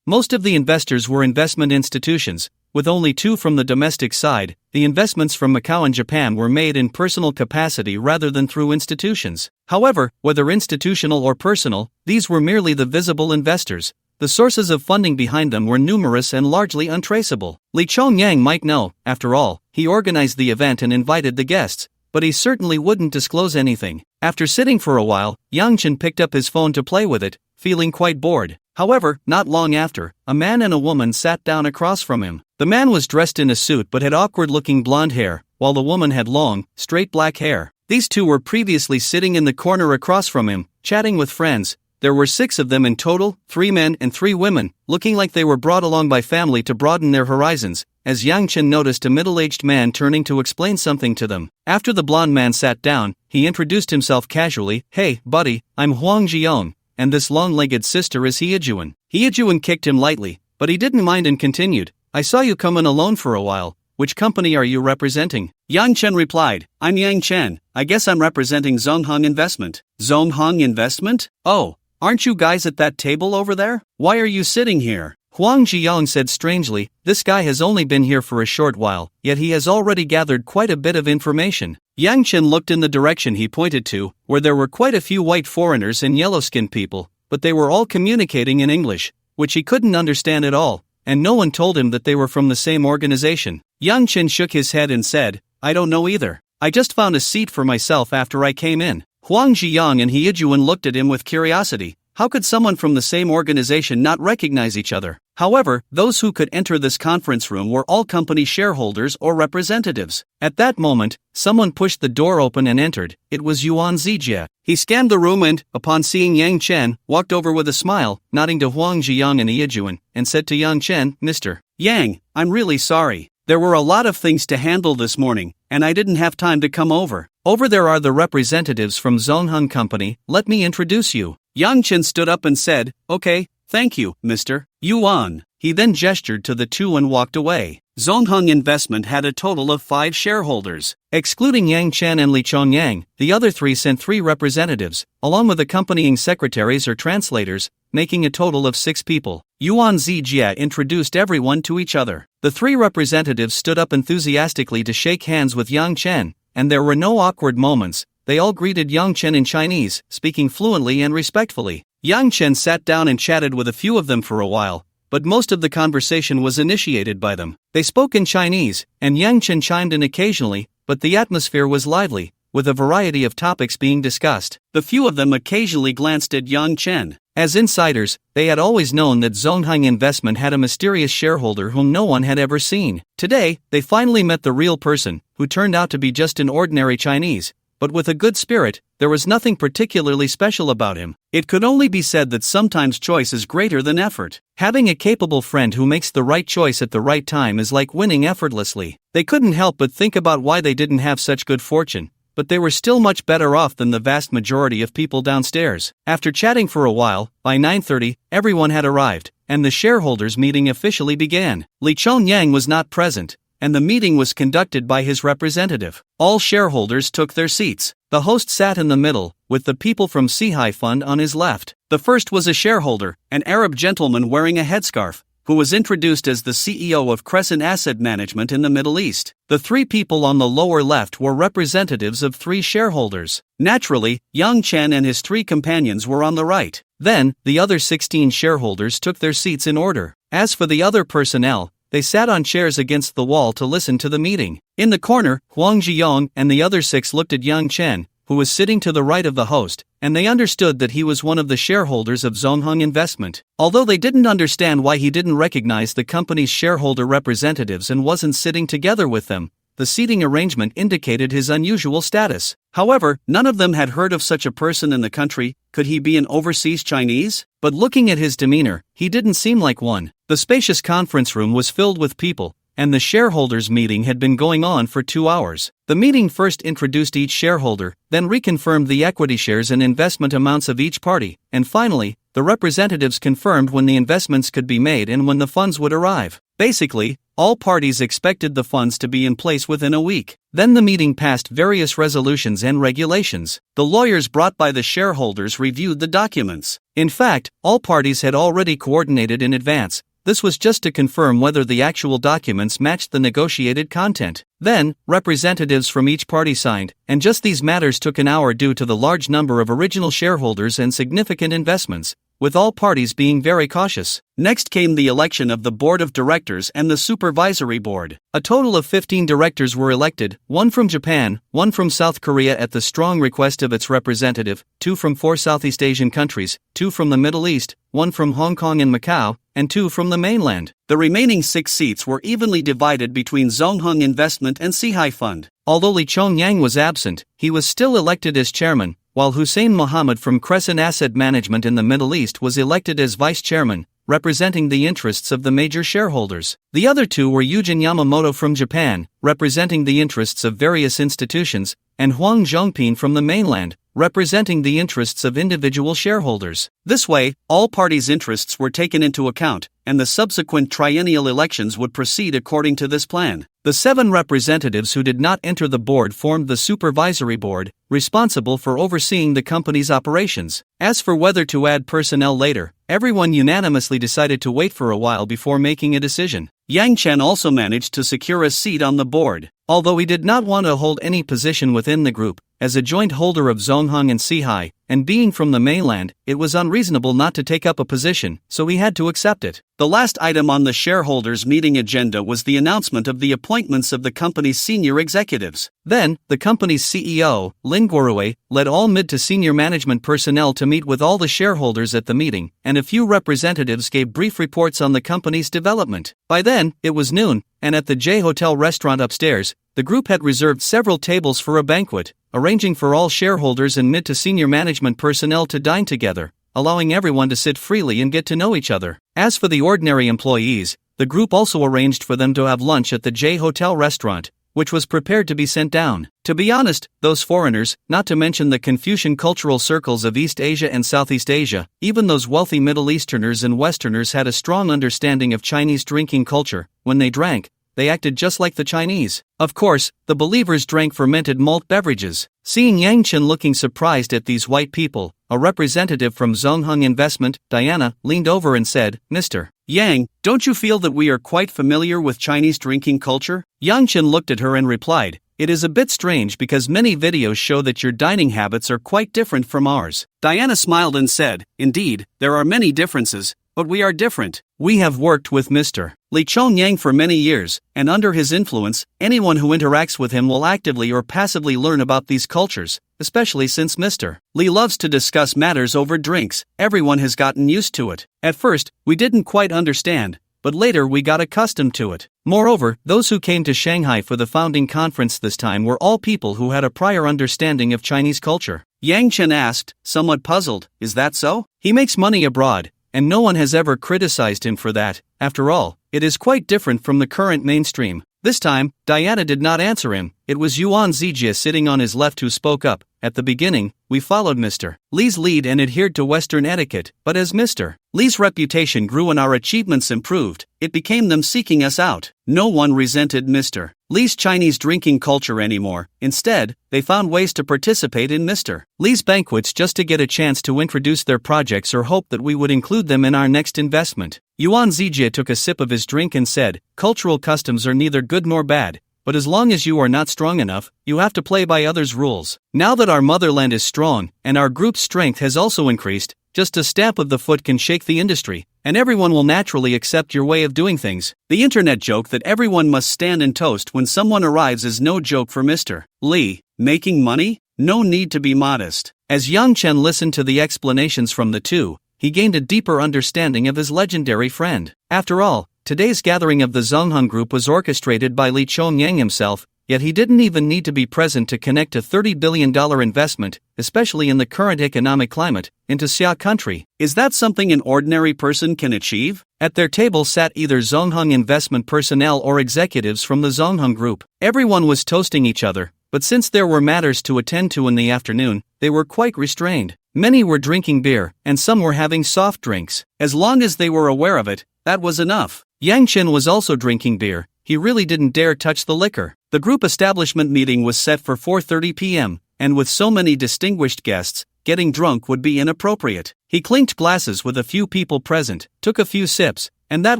Most of the investors were investment institutions, with only 2 from the domestic side. The investments from Macau and Japan were made in personal capacity rather than through institutions. However, whether institutional or personal, these were merely the visible investors. The sources of funding behind them were numerous and largely untraceable. Li Chongyang might know. After all, he organized the event and invited the guests, but he certainly wouldn't disclose anything. After sitting for a while, Yang Chen picked up his phone to play with it, feeling quite bored. However, not long after, a man and a woman sat down across from him. The man was dressed in a suit but had awkward-looking blonde hair, while the woman had long, straight black hair. These 2 were previously sitting in the corner across from him, chatting with friends. There were 6 of them in total, 3 men and 3 women, looking like they were brought along by family to broaden their horizons, as Yang Chen noticed a middle-aged man turning to explain something to them. After the blonde man sat down, he introduced himself casually. "Hey, buddy, I'm Huang Jiong, and this long-legged sister is Heejuan." Heejuan kicked him lightly, but he didn't mind and continued, "I saw you come in alone for a while. which company are you representing? Yang Chen replied, I'm Yang Chen, I guess I'm representing Zonghong Investment. Zonghong Investment? Oh, aren't you guys at that table over there? Why are you sitting here? Huang Ziyong said strangely, this guy has only been here for a short while, yet he has already gathered quite a bit of information. Yang Chen looked in the direction he pointed to, where there were quite a few white foreigners and yellow-skinned people, but they were all communicating in English, which he couldn't understand at all, and no one told him that they were from the same organization. Yang Chen shook his head and said, I don't know either. I just found a seat for myself after I came in. Huang Ziyong and He Yijuan looked at him with curiosity. How could someone from the same organization not recognize each other? However, those who could enter this conference room were all company shareholders or representatives. At that moment, someone pushed the door open and entered. It was Yuan Zijie. He scanned the room and, upon seeing Yang Chen, walked over with a smile, nodding to Huang Ziyong and He Yijuan, and said to Yang Chen, Mr. Yang, I'm really sorry. There were a lot of things to handle this morning, and I didn't have time to come over. Over there are the representatives from Zonghong Company, let me introduce you. Yang Chen stood up and said, Okay, thank you, Mr. Yuan. He then gestured to the two and walked away. Zonghong Investment had a total of 5 shareholders. Excluding Yang Chen and Li Chongyang, the other 3 sent 3 representatives, along with accompanying secretaries or translators, making a total of 6 people. Yuan Zijie introduced everyone to each other. The 3 representatives stood up enthusiastically to shake hands with Yang Chen, and there were no awkward moments. They all greeted Yang Chen in Chinese, speaking fluently and respectfully. Yang Chen sat down and chatted with a few of them for a while, but most of the conversation was initiated by them. They spoke in Chinese, and Yang Chen chimed in occasionally, but the atmosphere was lively, with a variety of topics being discussed. The few of them occasionally glanced at Yang Chen. As insiders, they had always known that Zonghong Investment had a mysterious shareholder whom no one had ever seen. Today, they finally met the real person, who turned out to be just an ordinary Chinese. But with a good spirit, there was nothing particularly special about him. It could only be said that sometimes choice is greater than effort. Having a capable friend who makes the right choice at the right time is like winning effortlessly. They couldn't help but think about why they didn't have such good fortune, but they were still much better off than the vast majority of people downstairs. After chatting for a while, by 9:30, everyone had arrived, and the shareholders' meeting officially began. Li Chongyang was not present, and the meeting was conducted by his representative. All shareholders took their seats. The host sat in the middle, with the people from Sihai Fund on his left. The first was a shareholder, an Arab gentleman wearing a headscarf, who was introduced as the CEO of Crescent Asset Management in the Middle East. The 3 people on the lower left were representatives of 3 shareholders. Naturally, Yang Chen and his 3 companions were on the right. Then, the other 16 shareholders took their seats in order. As for the other personnel, they sat on chairs against the wall to listen to the meeting. In the corner, Huang Ziyong and the other 6 looked at Yang Chen, who was sitting to the right of the host, and they understood that he was one of the shareholders of Zonghong Investment. Although they didn't understand why he didn't recognize the company's shareholder representatives and wasn't sitting together with them, the seating arrangement indicated his unusual status. However, none of them had heard of such a person in the country. Could he be an overseas Chinese? But looking at his demeanor, he didn't seem like one. The spacious conference room was filled with people, and the shareholders' meeting had been going on for 2 hours. The meeting first introduced each shareholder, then reconfirmed the equity shares and investment amounts of each party, and finally, the representatives confirmed when the investments could be made and when the funds would arrive. Basically, all parties expected the funds to be in place within a week. Then the meeting passed various resolutions and regulations. The lawyers brought by the shareholders reviewed the documents. In fact, all parties had already coordinated in advance. This was just to confirm whether the actual documents matched the negotiated content. Then, representatives from each party signed, and just these matters took an hour due to the large number of original shareholders and significant investments, with all parties being very cautious. Next came the election of the board of directors and the supervisory board. A total of 15 directors were elected, 1 from Japan, 1 from South Korea at the strong request of its representative, 2 from 4 Southeast Asian countries, 2 from the Middle East, 1 from Hong Kong and Macau, and 2 from the mainland. The remaining 6 seats were evenly divided between Zonghong Investment and Sihai Fund. Although Li Chongyang was absent, he was still elected as chairman, while Hussein Mohammed from Crescent Asset Management in the Middle East was elected as vice chairman, representing the interests of the major shareholders. The other 2 were Yujin Yamamoto from Japan, representing the interests of various institutions, and Huang Zhongping from the mainland, representing the interests of individual shareholders. This way, all parties' interests were taken into account, and the subsequent triennial elections would proceed according to this plan. The 7 representatives who did not enter the board formed the supervisory board, responsible for overseeing the company's operations. As for whether to add personnel later, everyone unanimously decided to wait for a while before making a decision. Yang Chen also managed to secure a seat on the board, although he did not want to hold any position within the group. As a joint holder of Zongheng and Sihai, and being from the mainland, it was unreasonable not to take up a position, so he had to accept it. The last item on the shareholders' meeting agenda was the announcement of the appointments of the company's senior executives. Then, the company's CEO, Lin Guorui, led all mid to senior management personnel to meet with all the shareholders at the meeting, and a few representatives gave brief reports on the company's development. By then, it was noon, and at the J Hotel restaurant upstairs, the group had reserved several tables for a banquet, arranging for all shareholders and mid to senior management personnel to dine together, allowing everyone to sit freely and get to know each other. As for the ordinary employees, the group also arranged for them to have lunch at the J Hotel restaurant, which was prepared to be sent down. To be honest, those foreigners, not to mention the Confucian cultural circles of East Asia and Southeast Asia, even those wealthy Middle Easterners and Westerners had a strong understanding of Chinese drinking culture. When they drank, they acted just like the Chinese. Of course, the believers drank fermented malt beverages. Seeing Yang Chen looking surprised at these white people, a representative from Zongheng Investment, Diana, leaned over and said, "Mr. Yang, don't you feel that we are quite familiar with Chinese drinking culture?" Yang Chen looked at her and replied, "It is a bit strange because many videos show that your dining habits are quite different from ours." Diana smiled and said, "Indeed, there are many differences, but we are different. We have worked with Mr. Li Chongyang for many years, and under his influence, anyone who interacts with him will actively or passively learn about these cultures, especially since Mr. Li loves to discuss matters over drinks. Everyone has gotten used to it. At first, we didn't quite understand, but later we got accustomed to it. Moreover, those who came to Shanghai for the founding conference this time were all people who had a prior understanding of Chinese culture." Yang Chen asked, somewhat puzzled, "Is that so? He makes money abroad, and no one has ever criticized him for that. After all, it is quite different from the current mainstream." This time, Diana did not answer him. It was Yuan Zijie sitting on his left who spoke up. "At the beginning, we followed Mr. Li's lead and adhered to Western etiquette, but as Mr. Li's reputation grew and our achievements improved, it became them seeking us out. No one resented Mr. Li's Chinese drinking culture anymore. Instead, they found ways to participate in Mr. Li's banquets just to get a chance to introduce their projects or hope that we would include them in our next investment." Yuan Zijie took a sip of his drink and said, "Cultural customs are neither good nor bad, but as long as you are not strong enough, you have to play by others' rules. Now that our motherland is strong, and our group's strength has also increased, just a stamp of the foot can shake the industry, and everyone will naturally accept your way of doing things." The internet joke that everyone must stand and toast when someone arrives is no joke for Mr. Li. Making money? No need to be modest. As Yang Chen listened to the explanations from the two, he gained a deeper understanding of his legendary friend. After all, today's gathering of the Zongheng Group was orchestrated by Li Chongyang himself, yet he didn't even need to be present to connect a $30 billion investment, especially in the current economic climate, into Xia country. Is that something an ordinary person can achieve? At their table sat either Zongheng investment personnel or executives from the Zongheng Group. Everyone was toasting each other, but since there were matters to attend to in the afternoon, they were quite restrained. Many were drinking beer, and some were having soft drinks. As long as they were aware of it, that was enough. Yang Chen was also drinking beer. He really didn't dare touch the liquor. The group establishment meeting was set for 4:30 p.m., and with so many distinguished guests, getting drunk would be inappropriate. He clinked glasses with a few people present, took a few sips, and that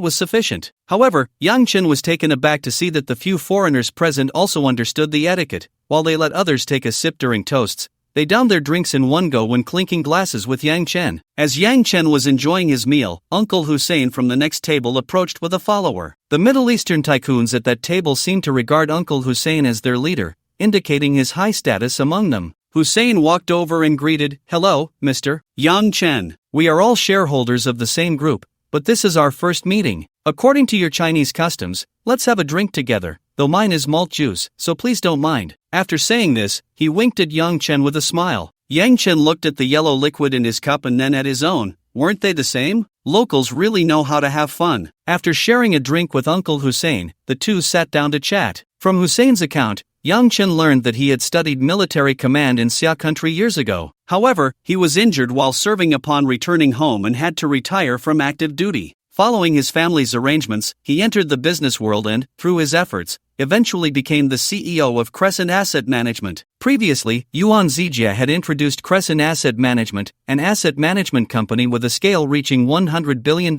was sufficient. However, Yang Chen was taken aback to see that the few foreigners present also understood the etiquette. While they let others take a sip during toasts, they downed their drinks in one go when clinking glasses with Yang Chen. As Yang Chen was enjoying his meal, Uncle Hussein from the next table approached with a follower. The Middle Eastern tycoons at that table seemed to regard Uncle Hussein as their leader, indicating his high status among them. Hussein walked over and greeted, "Hello, Mr. Yang Chen. We are all shareholders of the same group, but this is our first meeting. According to your Chinese customs, let's have a drink together, though mine is malt juice, so please don't mind." After saying this, he winked at Yang Chen with a smile. Yang Chen looked at the yellow liquid in his cup and then at his own. Weren't they the same? Locals really know how to have fun. After sharing a drink with Uncle Hussein, the two sat down to chat. From Hussein's account, Yang Chen learned that he had studied military command in Xia country years ago. However, he was injured while serving upon returning home and had to retire from active duty. Following his family's arrangements, he entered the business world and, through his efforts, eventually became the CEO of Crescent Asset Management. Previously, Yuan Zijia had introduced Crescent Asset Management, an asset management company with a scale reaching $100 billion,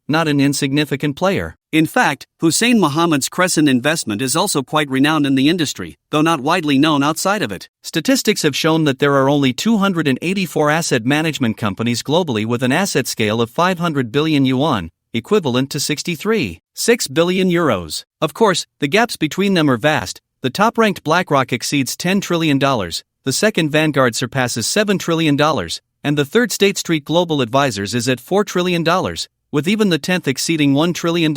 not an insignificant player. In fact, Hussein Muhammad's Crescent investment is also quite renowned in the industry, though not widely known outside of it. Statistics have shown that there are only 284 asset management companies globally with an asset scale of 500 billion yuan, equivalent to 63.6 billion euros. Of course, the gaps between them are vast. The top-ranked BlackRock exceeds $10 trillion, the second Vanguard surpasses $7 trillion, and the third State Street Global Advisors is at $4 trillion, with even the 10th exceeding $1 trillion.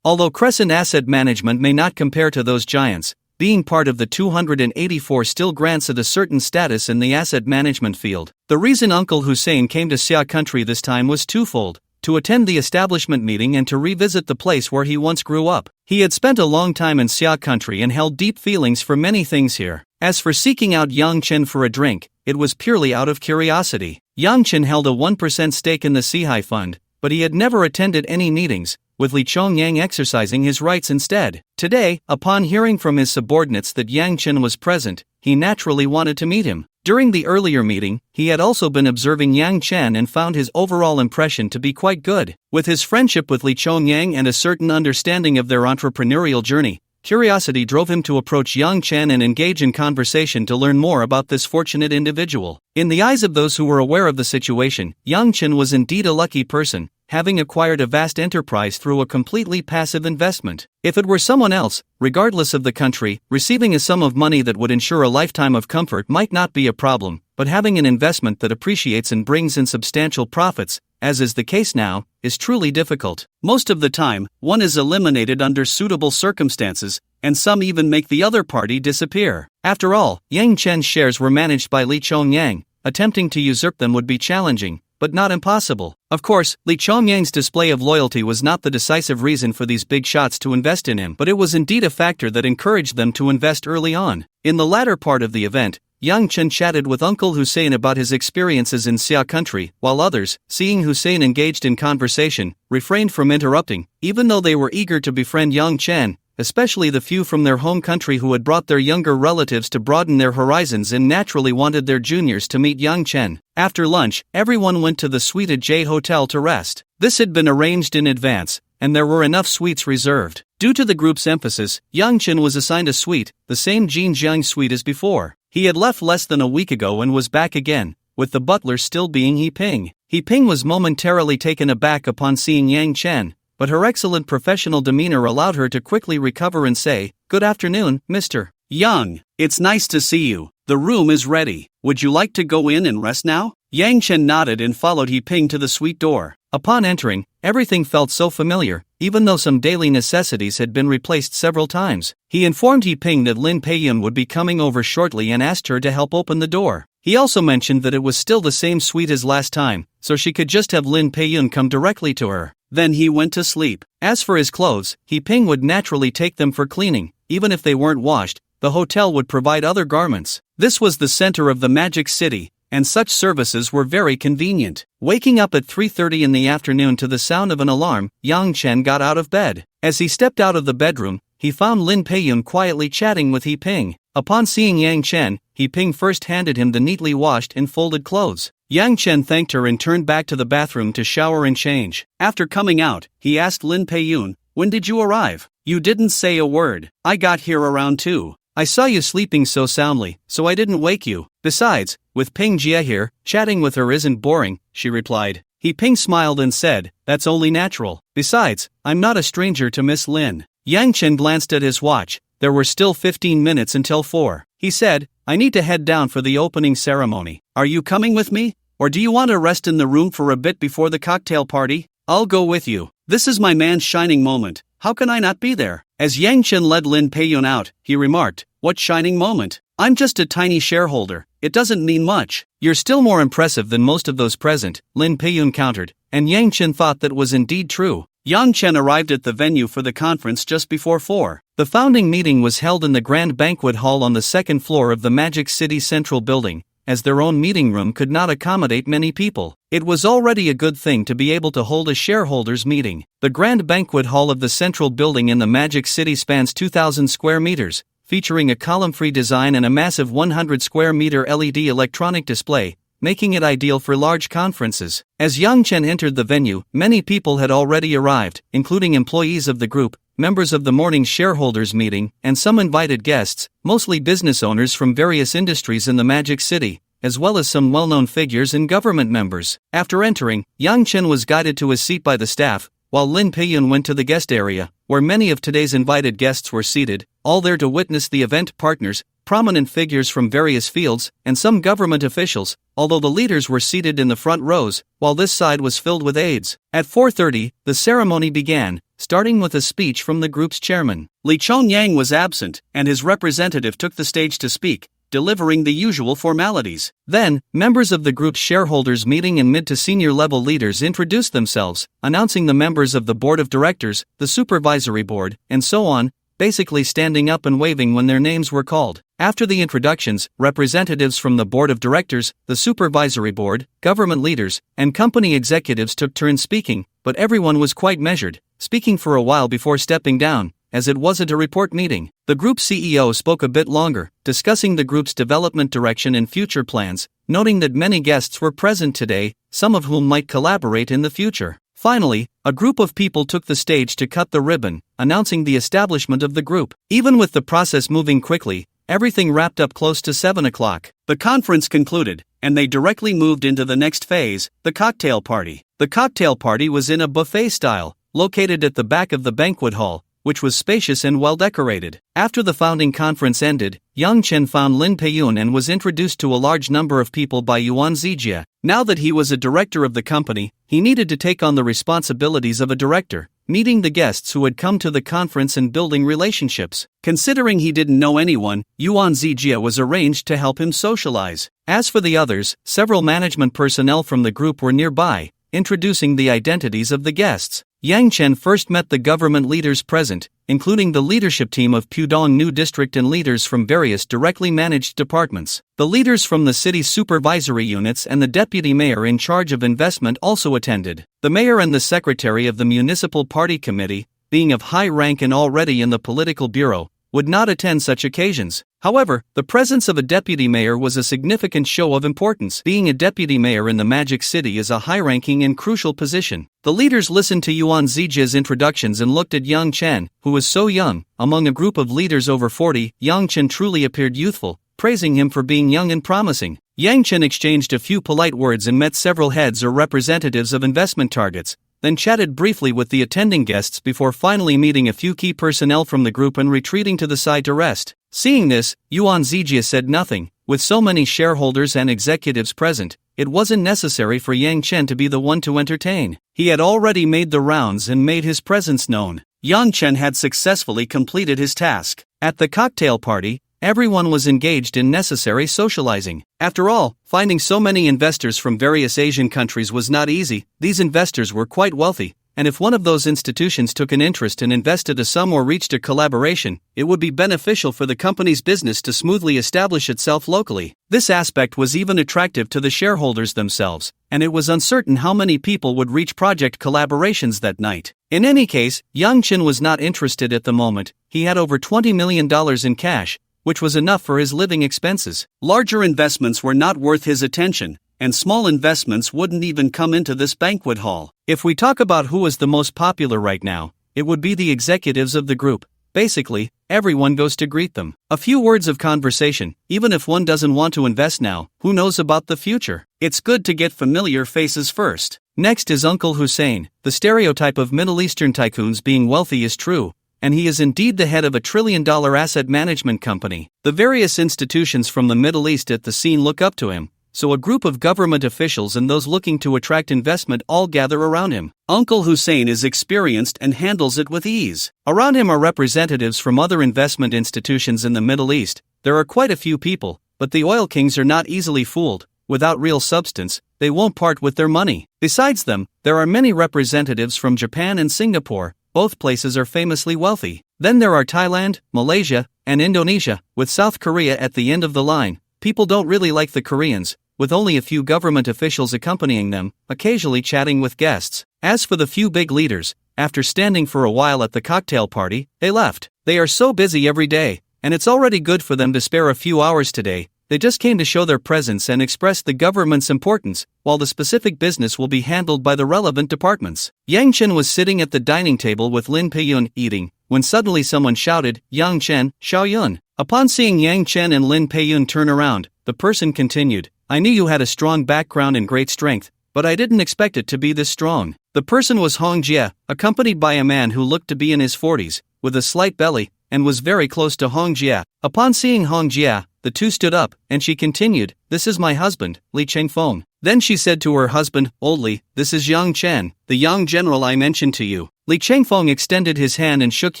Although Crescent Asset Management may not compare to those giants, being part of the 284 still grants it a certain status in the asset management field. The reason Uncle Hussein came to Xia country this time was twofold: to attend the establishment meeting and to revisit the place where he once grew up. He had spent a long time in Xia country and held deep feelings for many things here. As for seeking out Yang Chen for a drink, it was purely out of curiosity. Yang Chen held a 1% stake in the Sihai Fund, but he had never attended any meetings, with Li Chongyang exercising his rights instead. Today, upon hearing from his subordinates that Yang Chen was present, he naturally wanted to meet him. During the earlier meeting, he had also been observing Yang Chen and found his overall impression to be quite good. With his friendship with Li Chongyang and a certain understanding of their entrepreneurial journey, curiosity drove him to approach Yang Chen and engage in conversation to learn more about this fortunate individual. In the eyes of those who were aware of the situation, Yang Chen was indeed a lucky person, having acquired a vast enterprise through a completely passive investment. If it were someone else, regardless of the country, receiving a sum of money that would ensure a lifetime of comfort might not be a problem, but having an investment that appreciates and brings in substantial profits, as is the case now, is truly difficult. Most of the time, one is eliminated under suitable circumstances, and some even make the other party disappear. After all, Yang Chen's shares were managed by Li Chongyang. Attempting to usurp them would be challenging, but not impossible. Of course, Li Chongyang's display of loyalty was not the decisive reason for these big shots to invest in him, but it was indeed a factor that encouraged them to invest early on. In the latter part of the event, Yang Chen chatted with Uncle Hussein about his experiences in Xia country, while others, seeing Hussein engaged in conversation, refrained from interrupting, even though they were eager to befriend Yang Chen, especially the few from their home country who had brought their younger relatives to broaden their horizons and naturally wanted their juniors to meet Yang Chen. After lunch, everyone went to the Suite J Hotel to rest. This had been arranged in advance, and there were enough suites reserved. Due to the group's emphasis, Yang Chen was assigned a suite, the same Jinjiang suite as before. He had left less than a week ago and was back again, with the butler still being He Ping. He Ping was momentarily taken aback upon seeing Yang Chen, but her excellent professional demeanor allowed her to quickly recover and say, "Good afternoon, Mr. Yang. It's nice to see you. The room is ready. Would you like to go in and rest now?" Yang Chen nodded and followed He Ping to the suite door. Upon entering, everything felt so familiar, even though some daily necessities had been replaced several times. He informed He Ping that Lin Peiyun would be coming over shortly and asked her to help open the door. He also mentioned that it was still the same suite as last time, so she could just have Lin Peiyun come directly to her. Then he went to sleep. As for his clothes, He Ping would naturally take them for cleaning. Even if they weren't washed, the hotel would provide other garments. This was the center of the Magic City, and such services were very convenient. Waking up at 3:30 in the afternoon to the sound of an alarm, Yang Chen got out of bed. As he stepped out of the bedroom, he found Lin Peiyun quietly chatting with He Ping. Upon seeing Yang Chen, He Ping first handed him the neatly washed and folded clothes. Yang Chen thanked her and turned back to the bathroom to shower and change. After coming out, he asked Lin Peiyun, "When did you arrive? You didn't say a word." "I got here around 2. I saw you sleeping so soundly, so I didn't wake you. Besides, with Ping Jie here, chatting with her isn't boring," she replied. He Ping smiled and said, "That's only natural. Besides, I'm not a stranger to Miss Lin." Yang Chen glanced at his watch. There were still 15 minutes until 4. He said, "I need to head down for the opening ceremony. Are you coming with me? Or do you want to rest in the room for a bit before the cocktail party?" "I'll go with you. This is my man's shining moment. How can I not be there?" As Yang Chen led Lin Peiyun out, he remarked, "What shining moment? I'm just a tiny shareholder. It doesn't mean much." "You're still more impressive than most of those present," Lin Peiyun countered, and Yang Chen thought that was indeed true. Yang Chen arrived at the venue for the conference just before 4. The founding meeting was held in the Grand Banquet Hall on the second floor of the Magic City Central Building, as their own meeting room could not accommodate many people. It was already a good thing to be able to hold a shareholders' meeting. The Grand Banquet Hall of the Central Building in the Magic City spans 2,000 square meters, featuring a column-free design and a massive 100 square meter LED electronic display, making it ideal for large conferences. As Yang Chen entered the venue, many people had already arrived, including employees of the group, members of the morning shareholders meeting, and some invited guests, mostly business owners from various industries in the Magic City, as well as some well-known figures and government members. After entering, Yang Chen was guided to his seat by the staff, while Lin Peiyun went to the guest area, where many of today's invited guests were seated, all there to witness the event. Partners, prominent figures from various fields, and some government officials, although the leaders were seated in the front rows, while this side was filled with aides. At 4:30, the ceremony began, starting with a speech from the group's chairman. Li Chongyang was absent, and his representative took the stage to speak, delivering the usual formalities. Then, members of the group's shareholders meeting and mid to senior level leaders introduced themselves, announcing the members of the board of directors, the supervisory board, and so on, basically standing up and waving when their names were called. After the introductions, representatives from the board of directors, the supervisory board, government leaders, and company executives took turns speaking, but everyone was quite measured, speaking for a while before stepping down, as it wasn't a report meeting. The group CEO spoke a bit longer, discussing the group's development direction and future plans, noting that many guests were present today, some of whom might collaborate in the future. Finally, a group of people took the stage to cut the ribbon, announcing the establishment of the group. Even with the process moving quickly, everything wrapped up close to 7 o'clock. The conference concluded, and they directly moved into the next phase, the cocktail party. The cocktail party was in a buffet style, located at the back of the banquet hall, which was spacious and well decorated. After the founding conference ended, Yang Chen found Lin Peiyun and was introduced to a large number of people by Yuan Zijie. Now that he was a director of the company, he needed to take on the responsibilities of a director, meeting the guests who had come to the conference and building relationships. Considering he didn't know anyone, Yuan Zijie was arranged to help him socialize. As for the others, several management personnel from the group were nearby, introducing the identities of the guests. Yang Chen first met the government leaders present, including the leadership team of Pudong New District and leaders from various directly managed departments. The leaders from the city's supervisory units and the deputy mayor in charge of investment also attended. The mayor and the secretary of the municipal party committee, being of high rank and already in the political bureau, would not attend such occasions. However, the presence of a deputy mayor was a significant show of importance. Being a deputy mayor in the Magic City is a high-ranking and crucial position. The leaders listened to Yuan Zijie's introductions and looked at Yang Chen, who was so young. Among a group of leaders over 40, Yang Chen truly appeared youthful, praising him for being young and promising. Yang Chen exchanged a few polite words and met several heads or representatives of investment targets, then chatted briefly with the attending guests before finally meeting a few key personnel from the group and retreating to the side to rest. Seeing this, Yuan Zijie said nothing. With so many shareholders and executives present, it wasn't necessary for Yang Chen to be the one to entertain. He had already made the rounds and made his presence known. Yang Chen had successfully completed his task. At the cocktail party, everyone was engaged in necessary socializing. After all, finding so many investors from various Asian countries was not easy. These investors were quite wealthy, and if one of those institutions took an interest and invested a sum or reached a collaboration, it would be beneficial for the company's business to smoothly establish itself locally. This aspect was even attractive to the shareholders themselves, and it was uncertain how many people would reach project collaborations that night. In any case, Yang Chen was not interested at the moment. He had over $20 million in cash, which was enough for his living expenses. Larger investments were not worth his attention, and small investments wouldn't even come into this banquet hall. If we talk about who is the most popular right now, it would be the executives of the group. Basically, everyone goes to greet them. A few words of conversation, even if one doesn't want to invest now, who knows about the future? It's good to get familiar faces first. Next is Uncle Hussein. The stereotype of Middle Eastern tycoons being wealthy is true, and he is indeed the head of a $1 trillion asset management company. The various institutions from the Middle East at the scene look up to him, so a group of government officials and those looking to attract investment all gather around him. Uncle Hussein is experienced and handles it with ease. Around him are representatives from other investment institutions in the Middle East. There are quite a few people, but the oil kings are not easily fooled. without real substance, they won't part with their money. Besides them, there are many representatives from Japan and Singapore. Both places are famously wealthy. Then there are Thailand, Malaysia, and Indonesia, with South Korea at the end of the line. People don't really like the Koreans, with only a few government officials accompanying them, occasionally chatting with guests. As for the few big leaders, after standing for a while at the cocktail party, they left. They are so busy every day, and it's already good for them to spare a few hours today. They just came to show their presence and express the government's importance, while the specific business will be handled by the relevant departments. Yang Chen was sitting at the dining table with Lin Peiyun eating, when suddenly someone shouted, "Yang Chen, Xiao Yun." Upon seeing Yang Chen and Lin Peiyun turn around, the person continued, "I knew you had a strong background and great strength, but I didn't expect it to be this strong." The person was Hong Jie, accompanied by a man who looked to be in his 40s, with a slight belly, and was very close to Hong Jie. Upon seeing Hong Jie, the two stood up, and she continued, "This is my husband, Li Chengfeng." Then she said to her husband, "Oldly, this is Yang Chen, the young general I mentioned to you." Li Chengfeng extended his hand and shook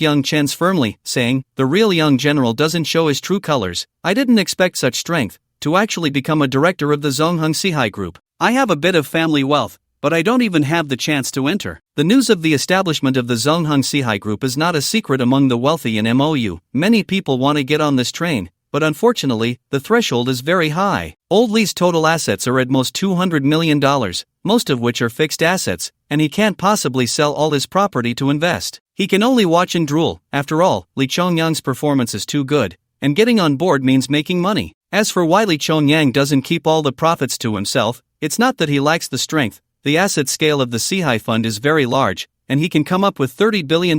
Yang Chen's firmly, saying, "The real young general doesn't show his true colors. I didn't expect such strength, to actually become a director of the Zongheng Sihai Group. I have a bit of family wealth, but I don't even have the chance to enter." The news of the establishment of the Zongheng Sihai Group is not a secret among the wealthy in MOU. Many people want to get on this train, but unfortunately, the threshold is very high. Old Li's total assets are at most $200 million, most of which are fixed assets, and he can't possibly sell all his property to invest. He can only watch and drool. After all, Li Chongyang's performance is too good, and getting on board means making money. As for why Li Chongyang doesn't keep all the profits to himself, it's not that he lacks the strength. The asset scale of the Sihai Fund is very large, and he can come up with $30 billion.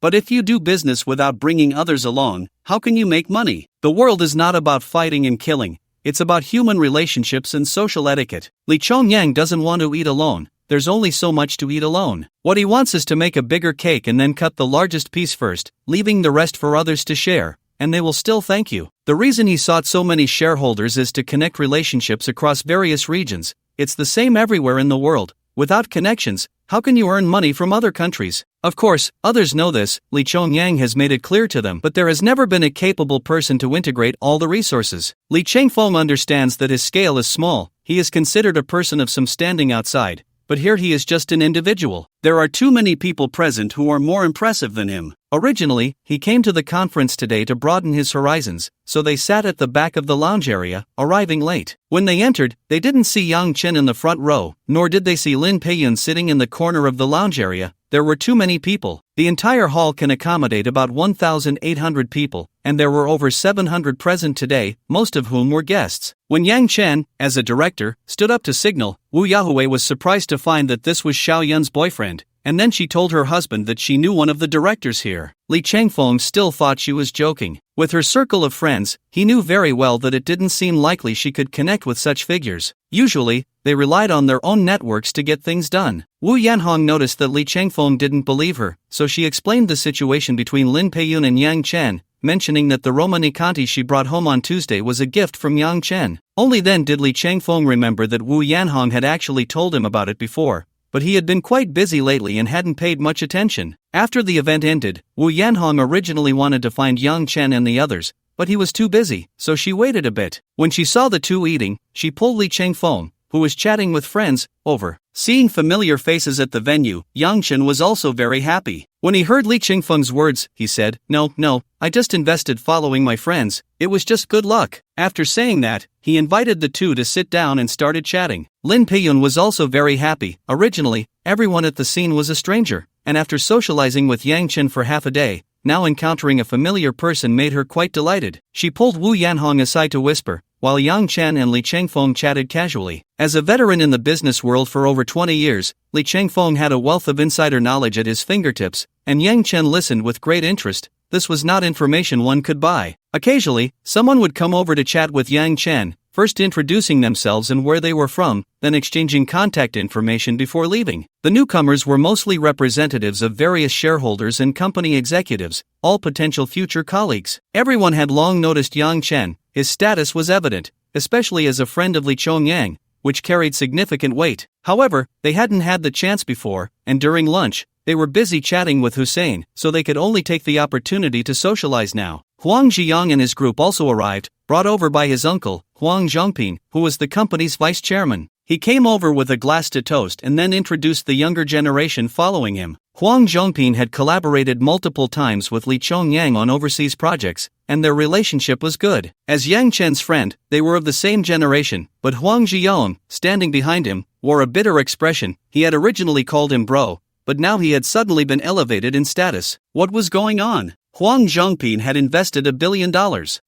But if you do business without bringing others along, how can you make money? The world is not about fighting and killing. It's about human relationships and social etiquette. Li Chongyang doesn't want to eat alone. There's only so much to eat alone. What he wants is to make a bigger cake and then cut the largest piece first, leaving the rest for others to share, and they will still thank you. The reason he sought so many shareholders is to connect relationships across various regions. It's the same everywhere in the world. Without connections, how can you earn money from other countries? Of course, others know this. Li Chongyang has made it clear to them, but there has never been a capable person to integrate all the resources. Li Chengfeng understands that his scale is small. He is considered a person of some standing outside, but here he is just an individual. There are too many people present who are more impressive than him. Originally, he came to the conference today to broaden his horizons, so they sat at the back of the lounge area, arriving late. When they entered, they didn't see Yang Chen in the front row, nor did they see Lin Peiyun sitting in the corner of the lounge area. There were too many people. The entire hall can accommodate about 1,800 people, and there were over 700 present today, most of whom were guests. When Yang Chen, as a director, stood up to signal, Wu Yahui was surprised to find that this was Xiao Yun's boyfriend, and then she told her husband that she knew one of the directors here. Li Chengfeng still thought she was joking. With her circle of friends, he knew very well that it didn't seem likely she could connect with such figures. Usually, they relied on their own networks to get things done. Wu Yanhong noticed that Li Chengfeng didn't believe her, so she explained the situation between Lin Peiyun and Yang Chen, mentioning that the Romanicanti she brought home on Tuesday was a gift from Yang Chen. Only then did Li Chengfeng remember that Wu Yanhong had actually told him about it before, but he had been quite busy lately and hadn't paid much attention. After the event ended, Wu Yanhong originally wanted to find Yang Chen and the others, but he was too busy, so she waited a bit. When she saw the two eating, she pulled Li Chengfeng, who was chatting with friends, over. Seeing familiar faces at the venue, Yang Chen was also very happy. When he heard Li Chengfeng's words, he said, No, I just invested following my friends, it was just good luck. After saying that, he invited the two to sit down and started chatting. Lin Peiyun was also very happy. Originally, everyone at the scene was a stranger, and after socializing with Yang Chen for half a day, now encountering a familiar person made her quite delighted. She pulled Wu Yanhong aside to whisper, while Yang Chen and Li Chengfeng chatted casually. As a veteran in the business world for over 20 years, Li Chengfeng had a wealth of insider knowledge at his fingertips, and Yang Chen listened with great interest. This was not information one could buy. Occasionally, someone would come over to chat with Yang Chen, first introducing themselves and where they were from, then exchanging contact information before leaving. The newcomers were mostly representatives of various shareholders and company executives, all potential future colleagues. Everyone had long noticed Yang Chen. His status was evident, especially as a friend of Li Chongyang, which carried significant weight. However, they hadn't had the chance before, and during lunch, they were busy chatting with Hussein, so they could only take the opportunity to socialize now. Huang Ziyang and his group also arrived, brought over by his uncle, Huang Zhongping, who was the company's vice chairman. He came over with a glass to toast and then introduced the younger generation following him. Huang Zhongping had collaborated multiple times with Li Chongyang on overseas projects, and their relationship was good. As Yang Chen's friend, they were of the same generation, but Huang Zhiyong, standing behind him, wore a bitter expression. He had originally called him bro, but now he had suddenly been elevated in status. What was going on? Huang Zhongping had invested $1 billion.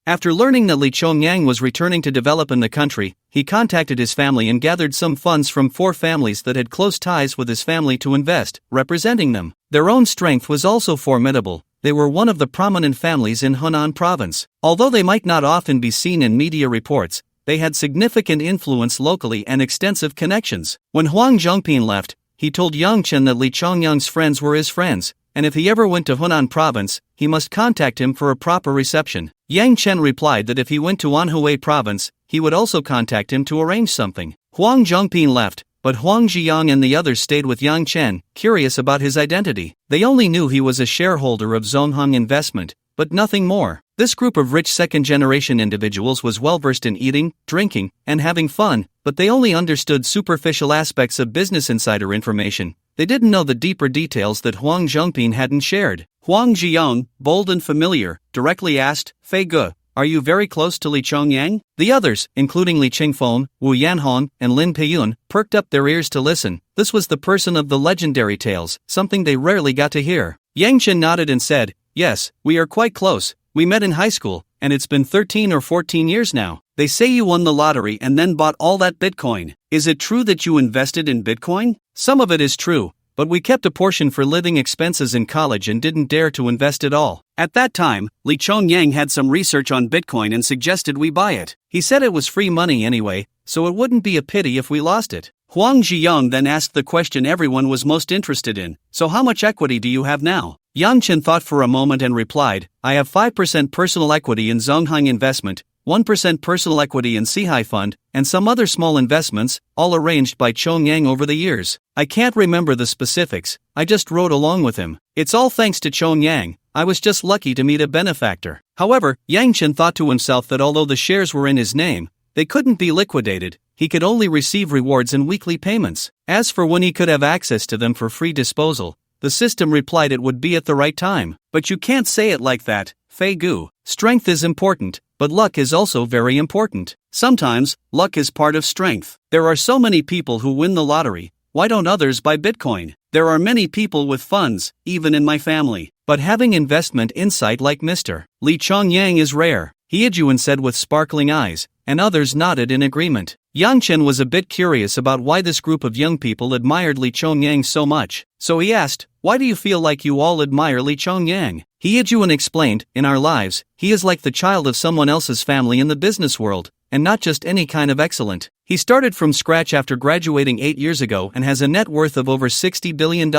After learning that Li Chongyang was returning to develop in the country, he contacted his family and gathered some funds from 4 families that had close ties with his family to invest, representing them. Their own strength was also formidable. They were one of the prominent families in Hunan province. Although they might not often be seen in media reports, they had significant influence locally and extensive connections. When Huang Zhongping left, he told Yang Chen that Li Chongyang's friends were his friends, and if he ever went to Hunan province, he must contact him for a proper reception. Yang Chen replied that if he went to Anhui province, he would also contact him to arrange something. Huang Zhongping left, but Huang Zhiyang and the others stayed with Yang Chen, curious about his identity. They only knew he was a shareholder of Zonghang Investment, but nothing more. This group of rich second-generation individuals was well-versed in eating, drinking, and having fun, but they only understood superficial aspects of business insider information. They didn't know the deeper details that Huang Zhongping hadn't shared. Huang Zhiyong, bold and familiar, directly asked, "Fei Ge, are you very close to Li Chongyang?" The others, including Li Qingfeng, Wu Yanhong, and Lin Peiyun, perked up their ears to listen. This was the person of the legendary tales, something they rarely got to hear. Yang Chen nodded and said, "Yes, we are quite close. We met in high school, and it's been 13 or 14 years now. They say you won the lottery and then bought all that Bitcoin. Is it true that you invested in Bitcoin?" "Some of it is true, but we kept a portion for living expenses in college and didn't dare to invest it all. At that time, Li Chongyang had some research on Bitcoin and suggested we buy it. He said it was free money anyway, so it wouldn't be a pity if we lost it." Huang Zhiyong then asked the question everyone was most interested in, "So how much equity do you have now?" Yang Chen thought for a moment and replied, "I have 5% personal equity in Zonghang Investment, 1% personal equity in Sihai Fund, and some other small investments, all arranged by Chongyang over the years. I can't remember the specifics, I just rode along with him. It's all thanks to Chongyang. I was just lucky to meet a benefactor." However, Yang Chen thought to himself that although the shares were in his name, they couldn't be liquidated. He could only receive rewards and weekly payments. As for when he could have access to them for free disposal, the system replied it would be at the right time. "But you can't say it like that, Fei Gu. Strength is important, but luck is also very important. Sometimes, luck is part of strength. There are so many people who win the lottery, why don't others buy Bitcoin? There are many people with funds, even in my family. But having investment insight like Mr. Li Chongyang is rare," Hiejuan said with sparkling eyes, and others nodded in agreement. Yang Chen was a bit curious about why this group of young people admired Li Chongyang so much, so he asked, "Why do you feel like you all admire Li Chongyang?" Hiejuan explained, "In our lives, he is like the child of someone else's family in the business world, and not just any kind of excellent. He started from scratch after graduating 8 years ago and has a net worth of over $60 billion,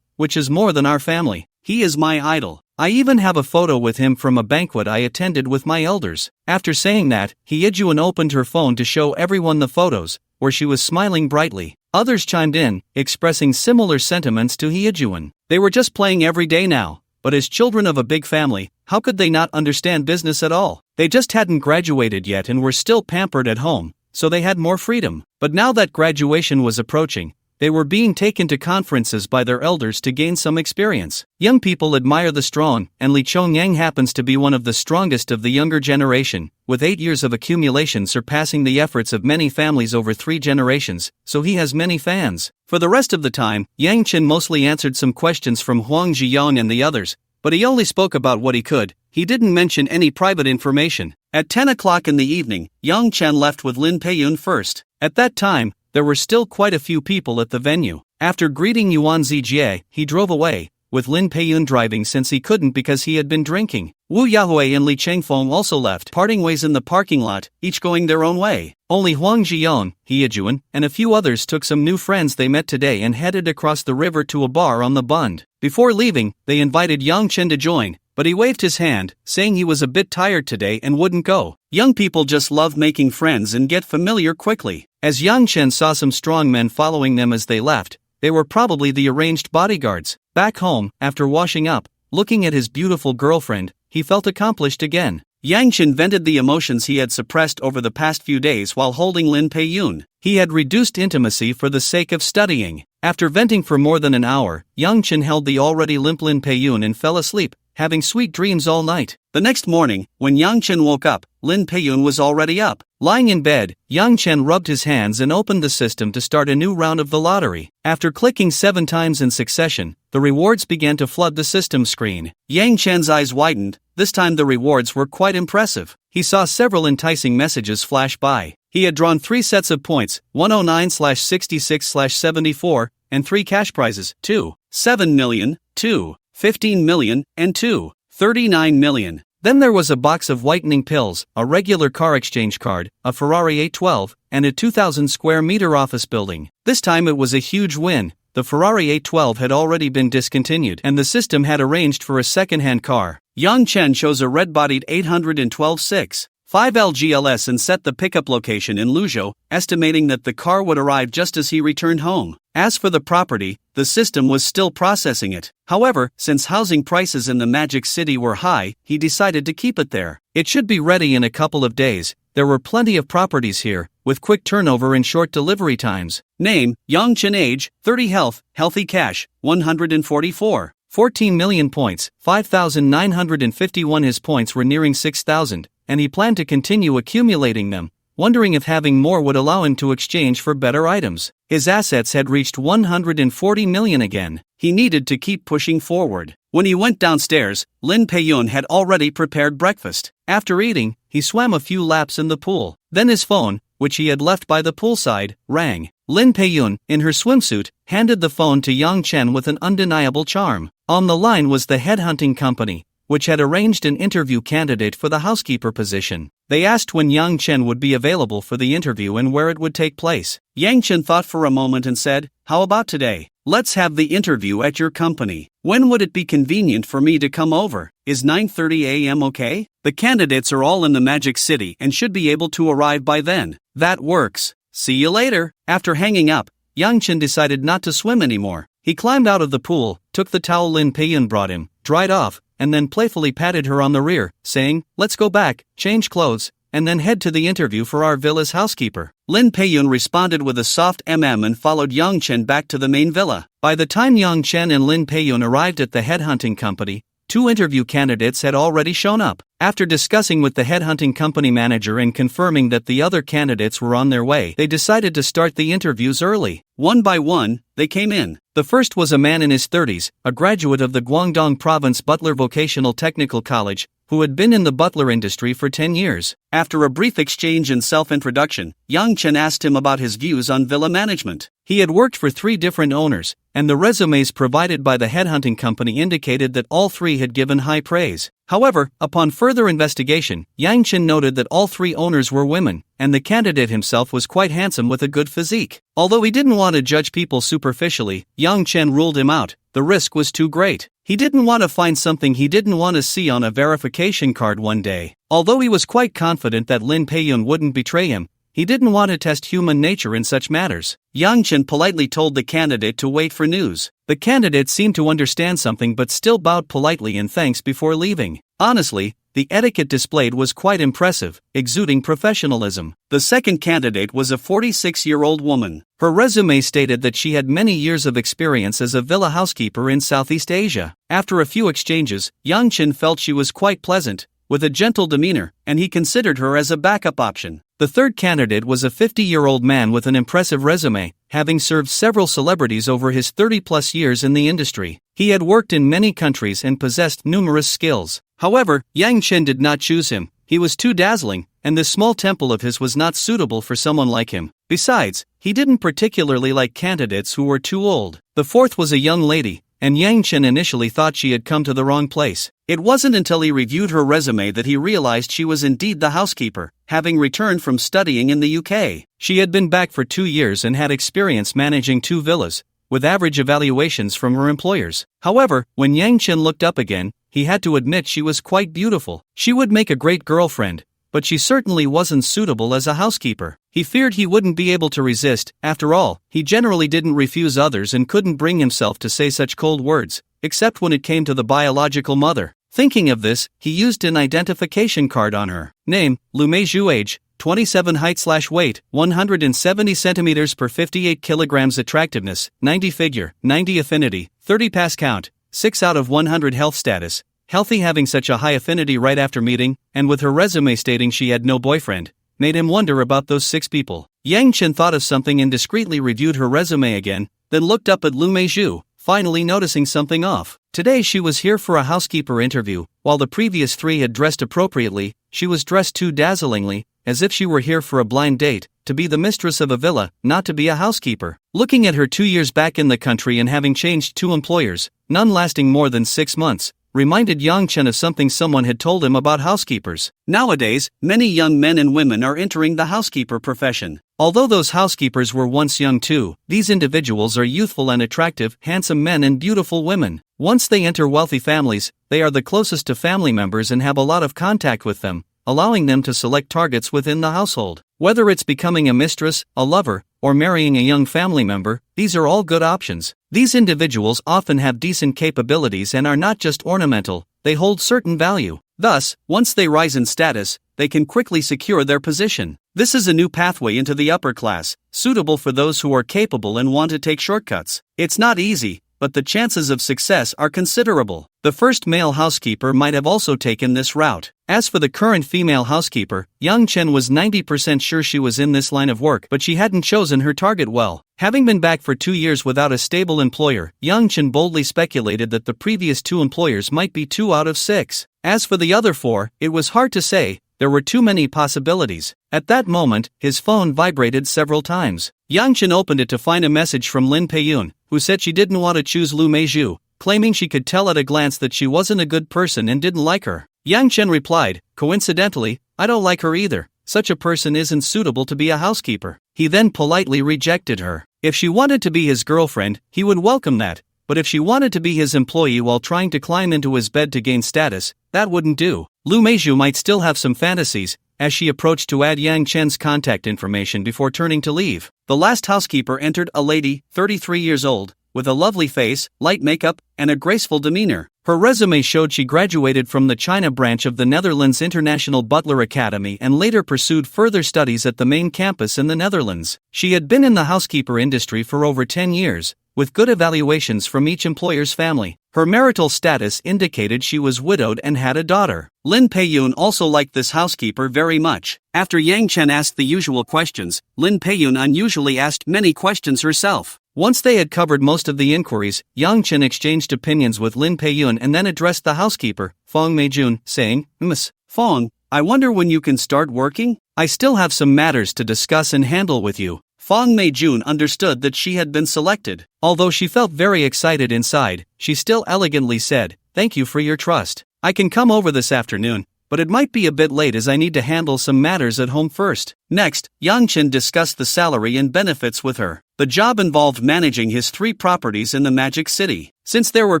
which is more than our family. He is my idol. I even have a photo with him from a banquet I attended with my elders." After saying that, Hiejuan opened her phone to show everyone the photos, where she was smiling brightly. Others chimed in, expressing similar sentiments to Hiejuan. They were just playing every day now, but as children of a big family, how could they not understand business at all? They just hadn't graduated yet and were still pampered at home, so they had more freedom. But now that graduation was approaching, they were being taken to conferences by their elders to gain some experience. Young people admire the strong, and Li Chongyang happens to be one of the strongest of the younger generation, with 8 years of accumulation surpassing the efforts of many families over 3 generations, so he has many fans. For the rest of the time, Yang Chen mostly answered some questions from Huang Zhiyong and the others, but he only spoke about what he could. He didn't mention any private information. At 10 o'clock in the evening, Yang Chen left with Lin Peiyun first. At that time, there were still quite a few people at the venue. After greeting Yuan Zijie, he drove away, with Lin Peiyun driving since he couldn't because he had been drinking. Wu Yahui and Li Chengfeng also left, parting ways in the parking lot, each going their own way. Only Huang Zhiyong, Hiejuan, and a few others took some new friends they met today and headed across the river to a bar on the Bund. Before leaving, they invited Yang Chen to join, but he waved his hand, saying he was a bit tired today and wouldn't go. Young people just love making friends and get familiar quickly. As Yang Chen saw some strong men following them as they left, they were probably the arranged bodyguards. Back home, after washing up, looking at his beautiful girlfriend, he felt accomplished again. Yang Chen vented the emotions he had suppressed over the past few days while holding Lin Pei-yun. He had reduced intimacy for the sake of studying. After venting for more than an hour, Yang Chen held the already limp Lin Pei-yun and fell asleep, having sweet dreams all night. The next morning, when Yang Chen woke up, Lin Pei-yun was already up. Lying in bed, Yang Chen rubbed his hands and opened the system to start a new round of the lottery. After clicking 7 times in succession, the rewards began to flood the system screen. Yang Chen's eyes widened. This time the rewards were quite impressive. He saw several enticing messages flash by. He had drawn 3 sets of points, 109/66/74, and 3 cash prizes, 2, 7 million, 2, 15 million, and 2, 39 million. Then there was a box of whitening pills, a regular car exchange card, a Ferrari 812, and a 2,000 square meter office building. This time it was a huge win. The Ferrari 812 had already been discontinued, and the system had arranged for a second-hand car. Yang Chen chose a red-bodied 812-6. 5 LGLS and set the pickup location in Luzhou, estimating that the car would arrive just as he returned home. As for the property, the system was still processing it. However, since housing prices in the Magic City were high, he decided to keep it there. It should be ready in a couple of days. There were plenty of properties here, with quick turnover and short delivery times. Name, Yang Chen. Age, 30. Health, healthy cash, 144. 14 million points, 5,951. His points were nearing 6,000, and he planned to continue accumulating them, wondering if having more would allow him to exchange for better items. His assets had reached 140 million again. He needed to keep pushing forward. When he went downstairs, Lin Pei-yun had already prepared breakfast. After eating, he swam a few laps in the pool. Then his phone, which he had left by the poolside, rang. Lin Pei-yun, in her swimsuit, handed the phone to Yang Chen with an undeniable charm. On the line was the headhunting company, which had arranged an interview candidate for the housekeeper position. They asked when Yang Chen would be available for the interview and where it would take place. Yang Chen thought for a moment and said, "How about today? Let's have the interview at your company. When would it be convenient for me to come over? Is 9:30 a.m. okay? The candidates are all in the Magic City and should be able to arrive by then." "That works. See you later." After hanging up, Yang Chen decided not to swim anymore. He climbed out of the pool, took the towel Lin Pei-yun brought him, dried off, and then playfully patted her on the rear, saying, "Let's go back, change clothes, and then head to the interview for our villa's housekeeper." Lin Pei-yun responded with a soft and followed Yang Chen back to the main villa. By the time Yang Chen and Lin Pei-yun arrived at the headhunting company, 2 interview candidates had already shown up. After discussing with the headhunting company manager and confirming that the other candidates were on their way, they decided to start the interviews early. One by one, they came in. The first was a man in his 30s, a graduate of the Guangdong Province Butler Vocational Technical College, who had been in the butler industry for 10 years. After a brief exchange and self-introduction, Yang Chen asked him about his views on villa management. He had worked for 3 different owners, and the resumes provided by the headhunting company indicated that all 3 had given high praise. However, upon further investigation, Yang Chen noted that all 3 owners were women, and the candidate himself was quite handsome with a good physique. Although he didn't want to judge people superficially, Yang Chen ruled him out. The risk was too great. He didn't want to find something he didn't want to see on a verification card one day. Although he was quite confident that Lin Pei-yun wouldn't betray him, he didn't want to test human nature in such matters. Yang Chen politely told the candidate to wait for news. The candidate seemed to understand something but still bowed politely in thanks before leaving. Honestly, the etiquette displayed was quite impressive, exuding professionalism. The second candidate was a 46-year-old woman. Her resume stated that she had many years of experience as a villa housekeeper in Southeast Asia. After a few exchanges, Yang Chen felt she was quite pleasant, with a gentle demeanor, and he considered her as a backup option. The third candidate was a 50-year-old man with an impressive resume, having served several celebrities over his 30-plus years in the industry. He had worked in many countries and possessed numerous skills. However, Yang Chen did not choose him. He was too dazzling, and this small temple of his was not suitable for someone like him. Besides, he didn't particularly like candidates who were too old. The fourth was a young lady, and Yang Chen initially thought she had come to the wrong place. It wasn't until he reviewed her resume that he realized she was indeed the housekeeper, having returned from studying in the UK. She had been back for 2 years and had experience managing 2 villas, with average evaluations from her employers. However, when Yang Chen looked up again, he had to admit she was quite beautiful. She would make a great girlfriend, but she certainly wasn't suitable as a housekeeper. He feared he wouldn't be able to resist. After all, he generally didn't refuse others and couldn't bring himself to say such cold words, except when it came to the biological mother. Thinking of this, he used an identification card on her. Name, Lu Meizhu. Age, 27. Height/weight, 170 centimeters per 58 kilograms. Attractiveness, 90. Figure, 90. Affinity, 30. Pass count, 6 out of 100. Health status, healthy. Having such a high affinity right after meeting, and with her resume stating she had no boyfriend, made him wonder about those 6 people. Yang Chen thought of something and discreetly reviewed her resume again, then looked up at Lu Meizhu, finally noticing something off. Today she was here for a housekeeper interview. While the previous 3 had dressed appropriately, she was dressed too dazzlingly, as if she were here for a blind date, to be the mistress of a villa, not to be a housekeeper. Looking at her 2 years back in the country and having changed 2 employers, none lasting more than 6 months, reminded Yang Chen of something someone had told him about housekeepers. Nowadays, many young men and women are entering the housekeeper profession. Although those housekeepers were once young too, these individuals are youthful and attractive, handsome men and beautiful women. Once they enter wealthy families, they are the closest to family members and have a lot of contact with them, allowing them to select targets within the household. Whether it's becoming a mistress, a lover, or marrying a young family member, these are all good options. These individuals often have decent capabilities and are not just ornamental, they hold certain value. Thus, once they rise in status, they can quickly secure their position. This is a new pathway into the upper class, suitable for those who are capable and want to take shortcuts. It's not easy, but the chances of success are considerable. The first male housekeeper might have also taken this route. As for the current female housekeeper, Yang Chen was 90% sure she was in this line of work, but she hadn't chosen her target well. Having been back for 2 years without a stable employer, Yang Chen boldly speculated that the previous 2 employers might be 2 out of 6. As for the other 4, it was hard to say. There were too many possibilities. At that moment, his phone vibrated several times. Yang Chen opened it to find a message from Lin Peiyun, who said she didn't want to choose Lu Meizhu, claiming she could tell at a glance that she wasn't a good person and didn't like her. Yang Chen replied, "Coincidentally, I don't like her either. Such a person isn't suitable to be a housekeeper." He then politely rejected her. If she wanted to be his girlfriend, he would welcome that, but if she wanted to be his employee while trying to climb into his bed to gain status, that wouldn't do. Lu Meizhu might still have some fantasies, as she approached to add Yang Chen's contact information before turning to leave. The last housekeeper entered, a lady, 33 years old, with a lovely face, light makeup, and a graceful demeanor. Her resume showed she graduated from the China branch of the Netherlands International Butler Academy and later pursued further studies at the main campus in the Netherlands. She had been in the housekeeper industry for over 10 years, with good evaluations from each employer's family. Her marital status indicated she was widowed and had a daughter. Lin Peiyun also liked this housekeeper very much. After Yang Chen asked the usual questions, Lin Peiyun unusually asked many questions herself. Once they had covered most of the inquiries, Yang Chen exchanged opinions with Lin Peiyun and then addressed the housekeeper, Fong Meijun, saying, "Miss Fong, I wonder when you can start working? I still have some matters to discuss and handle with you." Fong Meijun understood that she had been selected. Although she felt very excited inside, she still elegantly said, "Thank you for your trust. I can come over this afternoon, but it might be a bit late as I need to handle some matters at home first." Next, Yang Chen discussed the salary and benefits with her. The job involved managing his 3 properties in the Magic City. Since there were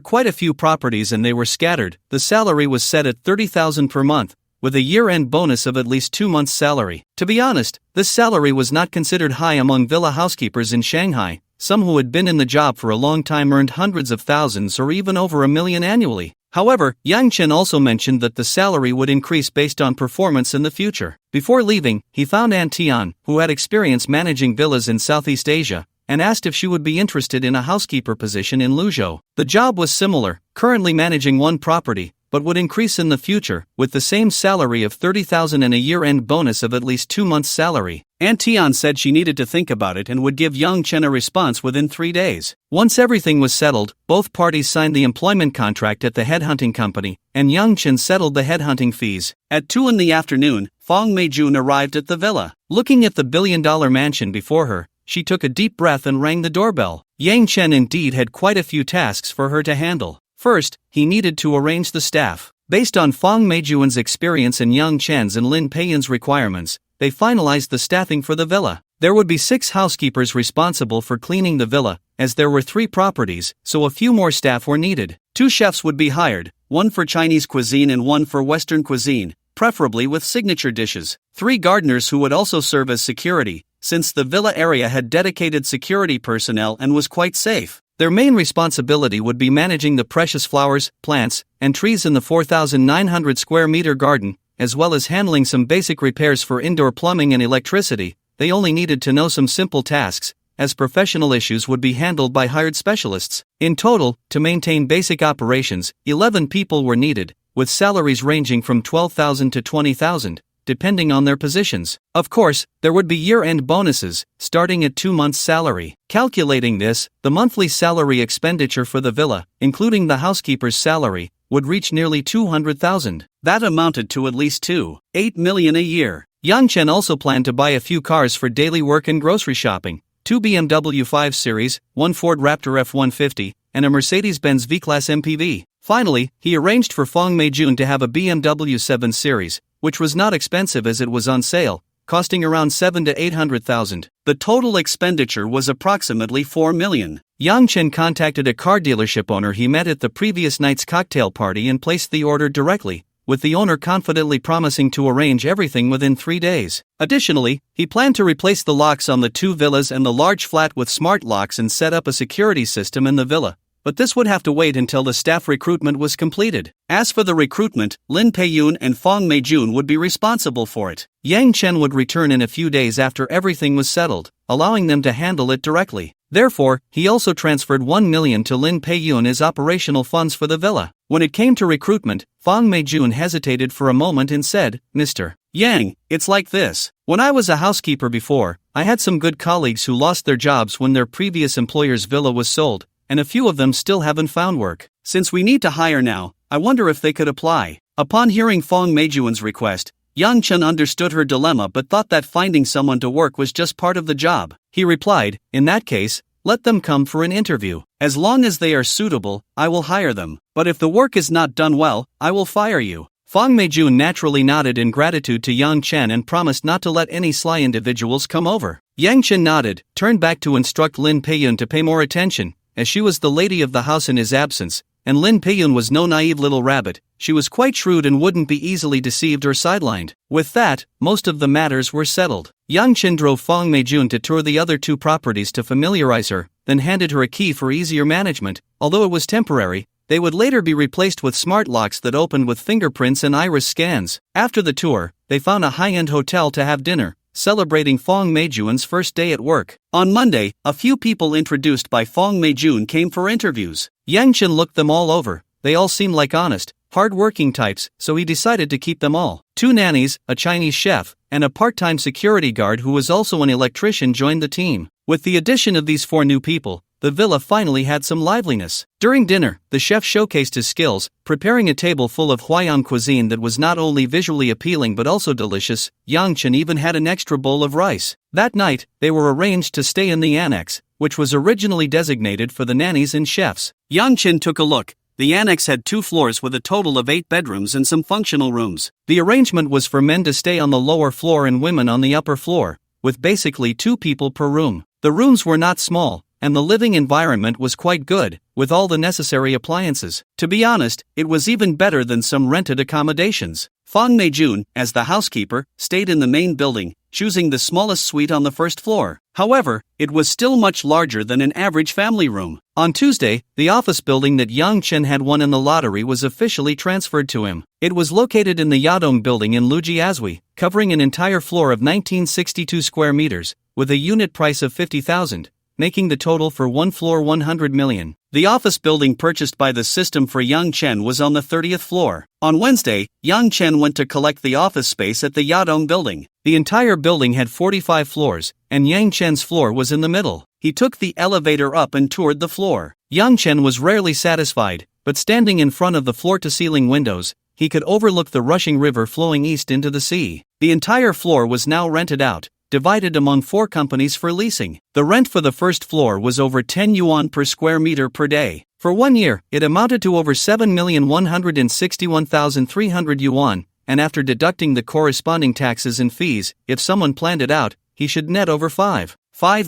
quite a few properties and they were scattered, the salary was set at 30,000 per month, with a year-end bonus of at least 2 months' salary. To be honest, this salary was not considered high among villa housekeepers in Shanghai. Some who had been in the job for a long time earned hundreds of thousands or even over $1 million annually. However, Yang Chen also mentioned that the salary would increase based on performance in the future. Before leaving, he found An Tian, who had experience managing villas in Southeast Asia, and asked if she would be interested in a housekeeper position in Luzhou. The job was similar, currently managing 1 property, but would increase in the future, with the same salary of 30,000 and a year-end bonus of at least 2 months' salary. An Tian said she needed to think about it and would give Yang Chen a response within 3 days. Once everything was settled, both parties signed the employment contract at the headhunting company, and Yang Chen settled the headhunting fees. At 2 in the afternoon, Fong Meijun arrived at the villa. Looking at the billion-dollar mansion before her, she took a deep breath and rang the doorbell. Yang Chen indeed had quite a few tasks for her to handle. First, he needed to arrange the staff. Based on Fong Meijun's experience and Yang Chen's and Lin Peiyun's requirements, they finalized the staffing for the villa. There would be 6 housekeepers responsible for cleaning the villa, as there were 3 properties, so a few more staff were needed. 2 chefs would be hired, 1 for Chinese cuisine and 1 for Western cuisine, preferably with signature dishes. 3 gardeners who would also serve as security, since the villa area had dedicated security personnel and was quite safe. Their main responsibility would be managing the precious flowers, plants, and trees in the 4,900 square meter garden, as well as handling some basic repairs for indoor plumbing and electricity. They only needed to know some simple tasks, as professional issues would be handled by hired specialists. In total, to maintain basic operations, 11 people were needed, with salaries ranging from 12,000 to 20,000, depending on their positions. Of course, there would be year-end bonuses, starting at 2 months' salary. Calculating this, the monthly salary expenditure for the villa, including the housekeeper's salary, would reach nearly 200,000. That amounted to at least 2.8 million a year. Yang Chen also planned to buy a few cars for daily work and grocery shopping, 2 BMW 5 Series, 1 Ford Raptor F-150, and a Mercedes-Benz V-Class MPV. Finally, he arranged for Fong Mei-jun to have a BMW 7 Series, which was not expensive as it was on sale, costing around 7 to 800,000. The total expenditure was approximately 4 million. Yang Chen contacted a car dealership owner he met at the previous night's cocktail party and placed the order directly, with the owner confidently promising to arrange everything within 3 days. Additionally, he planned to replace the locks on the 2 villas and the large flat with smart locks and set up a security system in the villa. But this would have to wait until the staff recruitment was completed. As for the recruitment, Lin Pei-yun and Fong Mei-jun would be responsible for it. Yang Chen would return in a few days after everything was settled, allowing them to handle it directly. Therefore, he also transferred 1 million to Lin Pei-yun as operational funds for the villa. When it came to recruitment, Fong Mei-jun hesitated for a moment and said, "Mr. Yang, it's like this. When I was a housekeeper before, I had some good colleagues who lost their jobs when their previous employer's villa was sold, and a few of them still haven't found work. Since we need to hire now, I wonder if they could apply." Upon hearing Fong Mei-jun's request, Yang Chen understood her dilemma but thought that finding someone to work was just part of the job. He replied, "In that case, let them come for an interview. As long as they are suitable, I will hire them. But if the work is not done well, I will fire you." Fong Mei-jun naturally nodded in gratitude to Yang Chen and promised not to let any sly individuals come over. Yang Chen nodded, turned back to instruct Lin Pei-yun to pay more attention, as she was the lady of the house in his absence, and Lin Pei-yun was no naive little rabbit. She was quite shrewd and wouldn't be easily deceived or sidelined. With that, most of the matters were settled. Yang Chen drove Fong Mei-jun to tour the other 2 properties to familiarize her, then handed her a key for easier management. Although it was temporary, they would later be replaced with smart locks that opened with fingerprints and iris scans. After the tour, they found a high-end hotel to have dinner, celebrating Fong Mei-jun's first day at work. On Monday, a few people introduced by Fong Mei-jun came for interviews. Yang Chen looked them all over. They all seemed like honest, hard-working types, so he decided to keep them all. 2 nannies, a Chinese chef, and a part-time security guard who was also an electrician joined the team. With the addition of these 4 new people, the villa finally had some liveliness. During dinner, the chef showcased his skills, preparing a table full of Huayan cuisine that was not only visually appealing but also delicious. Yang Chen even had an extra bowl of rice. That night, they were arranged to stay in the annex, which was originally designated for the nannies and chefs. Yang Chen took a look. The annex had 2 floors with a total of 8 bedrooms and some functional rooms. The arrangement was for men to stay on the lower floor and women on the upper floor, with basically 2 people per room. The rooms were not small, and the living environment was quite good, with all the necessary appliances. To be honest, it was even better than some rented accommodations. Fong Mei-jun, as the housekeeper, stayed in the main building, choosing the smallest suite on the first floor. However, it was still much larger than an average family room. On Tuesday, the office building that Yang Chen had won in the lottery was officially transferred to him. It was located in the Yadong building in Lujiazui, covering an entire floor of 1962 square meters, with a unit price of 50,000. Making the total for one floor 100 million. The office building purchased by the system for Yang Chen was on the 30th floor. On Wednesday, Yang Chen went to collect the office space at the Yadong building. The entire building had 45 floors, and Yang Chen's floor was in the middle. He took the elevator up and toured the floor. Yang Chen was rarely satisfied, but standing in front of the floor-to-ceiling windows, he could overlook the rushing river flowing east into the sea. The entire floor was now rented out, divided among 4 companies for leasing. The rent for the first floor was over 10 yuan per square meter per day. For 1 year, it amounted to over 7,161,300 yuan, and after deducting the corresponding taxes and fees, if someone planned it out, he should net over 5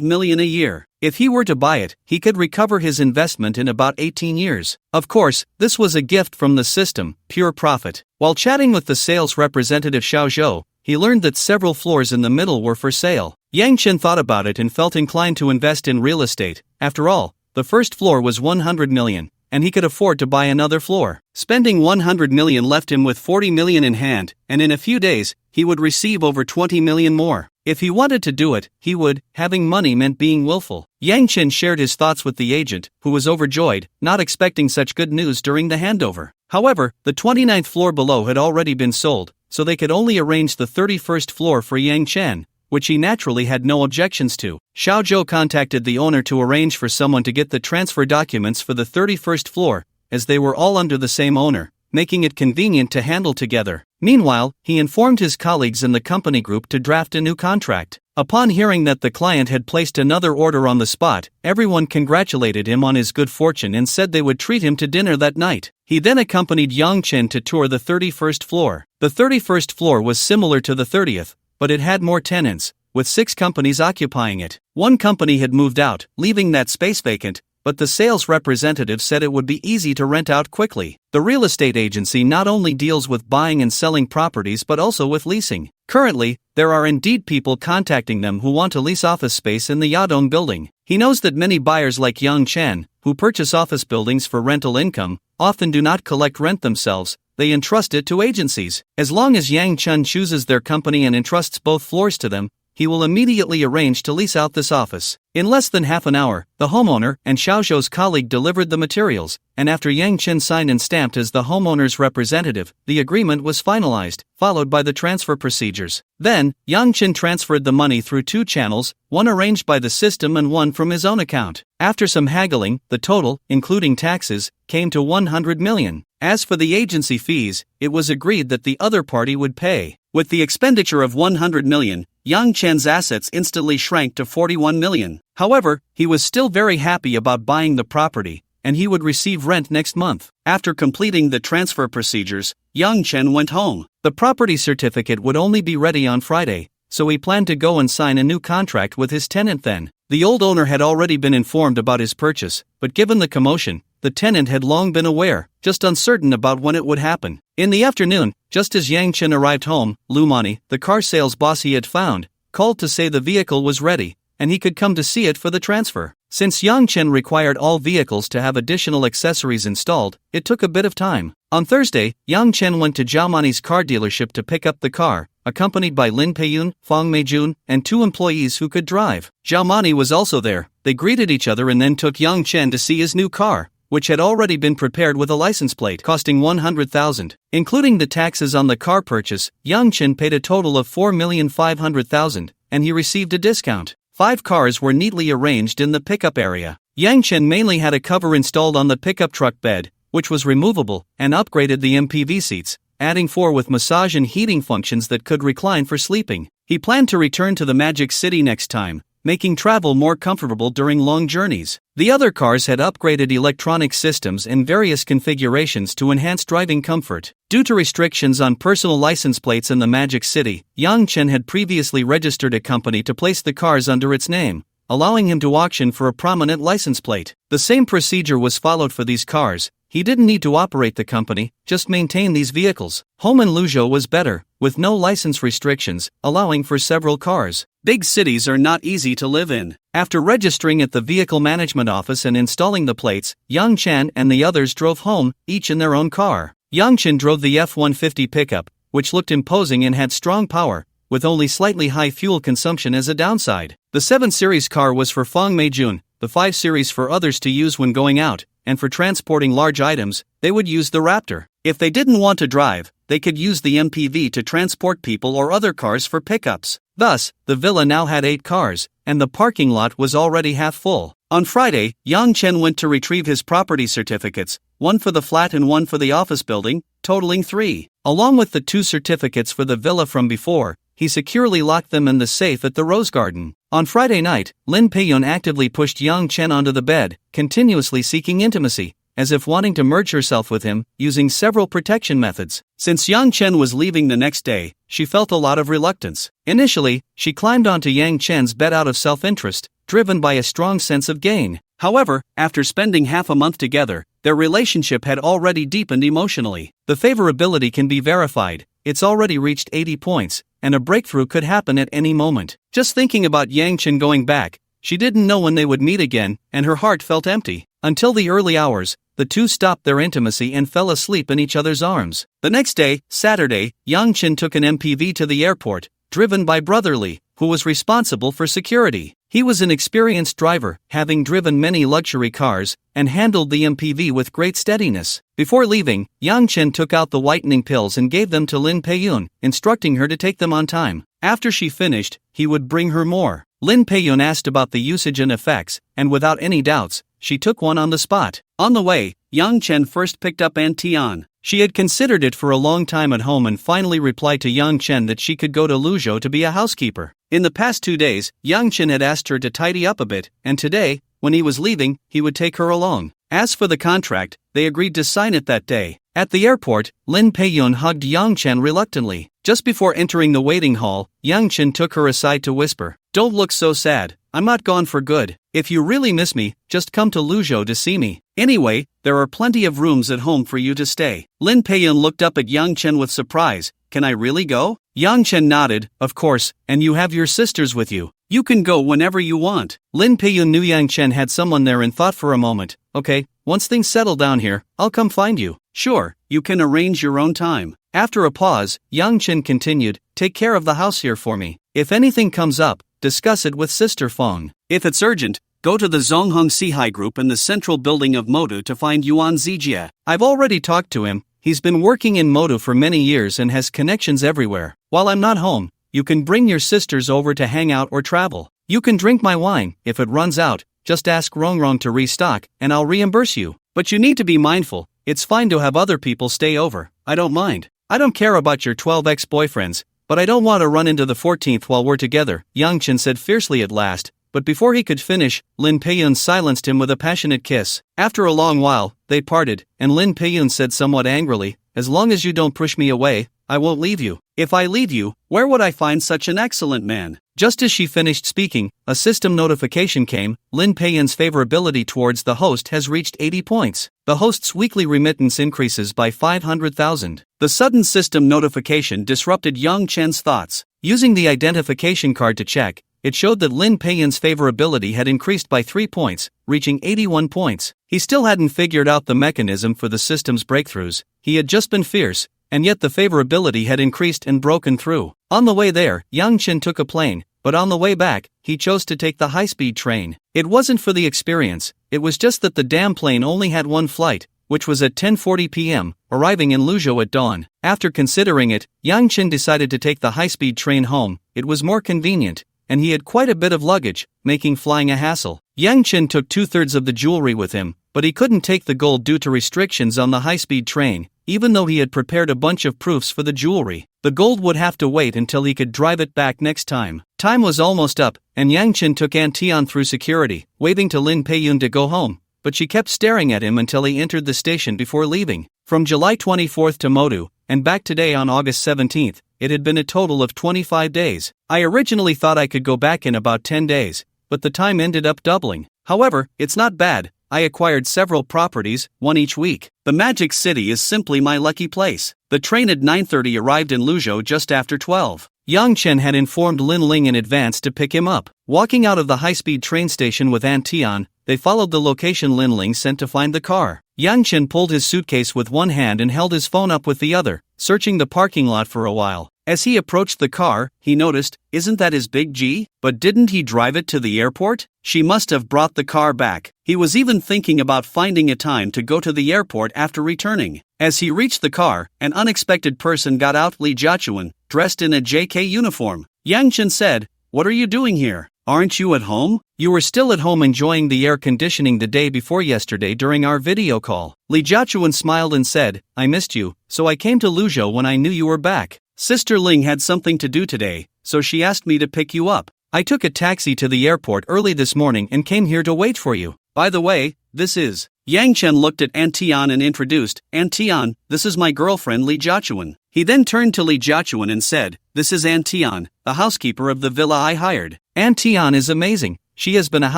million a year. If he were to buy it, he could recover his investment in about 18 years. Of course, this was a gift from the system, pure profit. While chatting with the sales representative Xiao Zhou, he learned that several floors in the middle were for sale. Yang Chen thought about it and felt inclined to invest in real estate. After all, the first floor was 100 million, and he could afford to buy another floor. Spending 100 million left him with 40 million in hand, and in a few days, he would receive over 20 million more. If he wanted to do it, he would. Having money meant being willful. Yang Chen shared his thoughts with the agent, who was overjoyed, not expecting such good news during the handover. However, the 29th floor below had already been sold, so they could only arrange the 31st floor for Yang Chen, which he naturally had no objections to. Xiao Zhou contacted the owner to arrange for someone to get the transfer documents for the 31st floor, as they were all under the same owner, making it convenient to handle together. Meanwhile, he informed his colleagues in the company group to draft a new contract. Upon hearing that the client had placed another order on the spot, everyone congratulated him on his good fortune and said they would treat him to dinner that night. He then accompanied Yang Chen to tour the 31st floor. The 31st floor was similar to the 30th, but it had more tenants, with 6 companies occupying it. One company had moved out, leaving that space vacant, but the sales representative said it would be easy to rent out quickly. The real estate agency not only deals with buying and selling properties but also with leasing. Currently, there are indeed people contacting them who want to lease office space in the Yadong building. He knows that many buyers like Yang Chen, who purchase office buildings for rental income, often do not collect rent themselves, they entrust it to agencies. As long as Yang Chen chooses their company and entrusts both floors to them, he will immediately arrange to lease out this office. In less than half an hour, the homeowner and Xiao Zhou's colleague delivered the materials, and after Yang Chen signed and stamped as the homeowner's representative, the agreement was finalized, followed by the transfer procedures. Then, Yang Chen transferred the money through 2 channels, one arranged by the system and one from his own account. After some haggling, the total, including taxes, came to 100 million. As for the agency fees, it was agreed that the other party would pay. With the expenditure of 100 million, Yang Chen's assets instantly shrank to 41 million. However, he was still very happy about buying the property, and he would receive rent next month. After completing the transfer procedures, Yang Chen went home. The property certificate would only be ready on Friday, so he planned to go and sign a new contract with his tenant then. The old owner had already been informed about his purchase, but given the commotion, the tenant had long been aware, just uncertain about when it would happen. In the afternoon, just as Yang Chen arrived home, Lu Mani, the car sales boss he had found, called to say the vehicle was ready, and he could come to see it for the transfer. Since Yang Chen required all vehicles to have additional accessories installed, it took a bit of time. On Thursday, Yang Chen went to Zhao Mani's car dealership to pick up the car, accompanied by Lin Peiyun, Fang Meijun, and 2 employees who could drive. Zhao Mani was also there. They greeted each other and then took Yang Chen to see his new car, which had already been prepared with a license plate costing 100,000. Including the taxes on the car purchase, Yang Chen paid a total of 4,500,000, and he received a discount. 5 cars were neatly arranged in the pickup area. Yang Chen mainly had a cover installed on the pickup truck bed, which was removable, and upgraded the MPV seats, adding 4 with massage and heating functions that could recline for sleeping. He planned to return to the Magic City next time, making travel more comfortable during long journeys. The other cars had upgraded electronic systems in various configurations to enhance driving comfort. Due to restrictions on personal license plates in the Magic City, Yang Chen had previously registered a company to place the cars under its name, allowing him to auction for a prominent license plate. The same procedure was followed for these cars. He didn't need to operate the company, just maintain these vehicles. Home in Luzhou was better, with no license restrictions, allowing for several cars. Big cities are not easy to live in. After registering at the vehicle management office and installing the plates, Yang Chen and the others drove home, each in their own car. Yang Chen drove the F-150 pickup, which looked imposing and had strong power, with only slightly high fuel consumption as a downside. The 7 Series car was for Fang Meijun, the 5 Series for others to use when going out, and for transporting large items, they would use the Raptor. If they didn't want to drive, they could use the MPV to transport people or other cars for pickups. Thus, the villa now had 8 cars, and the parking lot was already half full. On Friday, Yang Chen went to retrieve his property certificates, one for the flat and one for the office building, totaling 3. Along with the 2 certificates for the villa from before, he securely locked them in the safe at the Rose Garden. On Friday night, Lin Peiyun actively pushed Yang Chen onto the bed, continuously seeking intimacy, as if wanting to merge herself with him, using several protection methods. Since Yang Chen was leaving the next day, she felt a lot of reluctance. Initially, she climbed onto Yang Chen's bed out of self-interest, driven by a strong sense of gain. However, after spending half a month together, their relationship had already deepened emotionally. The favorability can be verified. It's already reached 80 points, and a breakthrough could happen at any moment. Just thinking about Yang Chen going back, She didn't know when they would meet again, and her heart felt empty. Until the early hours, the two stopped their intimacy and fell asleep in each other's arms. The next day, Saturday, Yang Chen took an MPV to the airport, driven by Brother Lee, who was responsible for security. He was an experienced driver, having driven many luxury cars, and handled the MPV with great steadiness. Before leaving, Yang Chen took out the whitening pills and gave them to Lin Peiyun, instructing her to take them on time. After she finished, he would bring her more. Lin Peiyun asked about the usage and effects, and without any doubts, she took one on the spot. On the way, Yang Chen first picked up Aunt Tian. She had considered it for a long time at home and finally replied to Yang Chen that she could go to Luzhou to be a housekeeper. In the past 2 days, Yang Chen had asked her to tidy up a bit, and today, when he was leaving, he would take her along. As for the contract, they agreed to sign it that day. At the airport, Lin Peiyun hugged Yang Chen reluctantly. Just before entering the waiting hall, Yang Chen took her aside to whisper, "Don't look so sad. I'm not gone for good. If you really miss me, just come to Luzhou to see me. Anyway, there are plenty of rooms at home for you to stay." Lin Peiyun looked up at Yang Chen with surprise. "Can I really go?" Yang Chen nodded, "Of course, and you have your sisters with you. You can go whenever you want." Lin Peiyun knew Yang Chen had someone there and thought for a moment, "Okay, once things settle down here, I'll come find you." "Sure, you can arrange your own time." After a pause, Yang Chen continued, "Take care of the house here for me. If anything comes up, discuss it with Sister Feng. If it's urgent, go to the Zongheng Sihai Group in the central building of Modu to find Yuan Zijie. I've already talked to him. He's been working in Modu for many years and has connections everywhere. While I'm not home, you can bring your sisters over to hang out or travel. You can drink my wine. If it runs out, just ask Rongrong to restock, and I'll reimburse you. But you need to be mindful. It's fine to have other people stay over. I don't mind. I don't care about your 12 ex-boyfriends, but I don't want to run into the 14th while we're together," Yang Chen said fiercely at last. But before he could finish, Lin Peiyun silenced him with a passionate kiss. After a long while, they parted, and Lin Peiyun said somewhat angrily, "As long as you don't push me away, I won't leave you. If I leave you, where would I find such an excellent man?" Just as she finished speaking, a system notification came. Lin Peiyun's favorability towards the host has reached 80 points. The host's weekly remittance increases by 500,000. The sudden system notification disrupted Yang Chen's thoughts. Using the identification card to check, it showed that Lin Peiyun's favorability had increased by 3 points, reaching 81 points. He still hadn't figured out the mechanism for the system's breakthroughs. He had just been fierce, and yet the favorability had increased and broken through. On the way there, Yang Chen took a plane, but on the way back, he chose to take the high-speed train. It wasn't for the experience, it was just that the damn plane only had one flight, which was at 10:40 p.m., arriving in Luzhou at dawn. After considering it, Yang Chen decided to take the high-speed train home. It was more convenient, and he had quite a bit of luggage, making flying a hassle. Yang Chen took 2/3 of the jewelry with him, but he couldn't take the gold due to restrictions on the high-speed train. Even though he had prepared a bunch of proofs for the jewelry, the gold would have to wait until he could drive it back next time. Time was almost up, and Yang Chen took Aunt Tian through security, waving to Lin Peiyun to go home, but she kept staring at him until he entered the station before leaving. From July 24th to Modu, and back today on August 17th, it had been a total of 25 days. I originally thought I could go back in about 10 days, but the time ended up doubling. However, it's not bad. I acquired several properties, one each week. The Magic City is simply my lucky place. The train at 9:30 arrived in Luzhou just after 12. Yang Chen had informed Lin Ling in advance to pick him up. Walking out of the high-speed train station with Aunt Tian, they followed the location Lin Ling sent to find the car. Yang Chen pulled his suitcase with one hand and held his phone up with the other, searching the parking lot for a while. As he approached the car, he noticed, "Isn't that his big G? But didn't he drive it to the airport? She must have brought the car back." He was even thinking about finding a time to go to the airport after returning. As he reached the car, an unexpected person got out. Li Jiachuan, dressed in a JK uniform. Yang Chen said, "What are you doing here? Aren't you at home? You were still at home enjoying the air conditioning the day before yesterday during our video call." Li Jiachuan smiled and said, "I missed you, so I came to Luzhou when I knew you were back. Sister Ling had something to do today, so she asked me to pick you up. I took a taxi to the airport early this morning and came here to wait for you. By the way, this is..." Yang Chen looked at Aunt Tian and introduced, "Aunt Tian, this is my girlfriend Li Jiachuan." He then turned to Li Jiachuan and said, "This is Aunt Tian, the housekeeper of the villa I hired." Aunt Tian is amazing. She has been a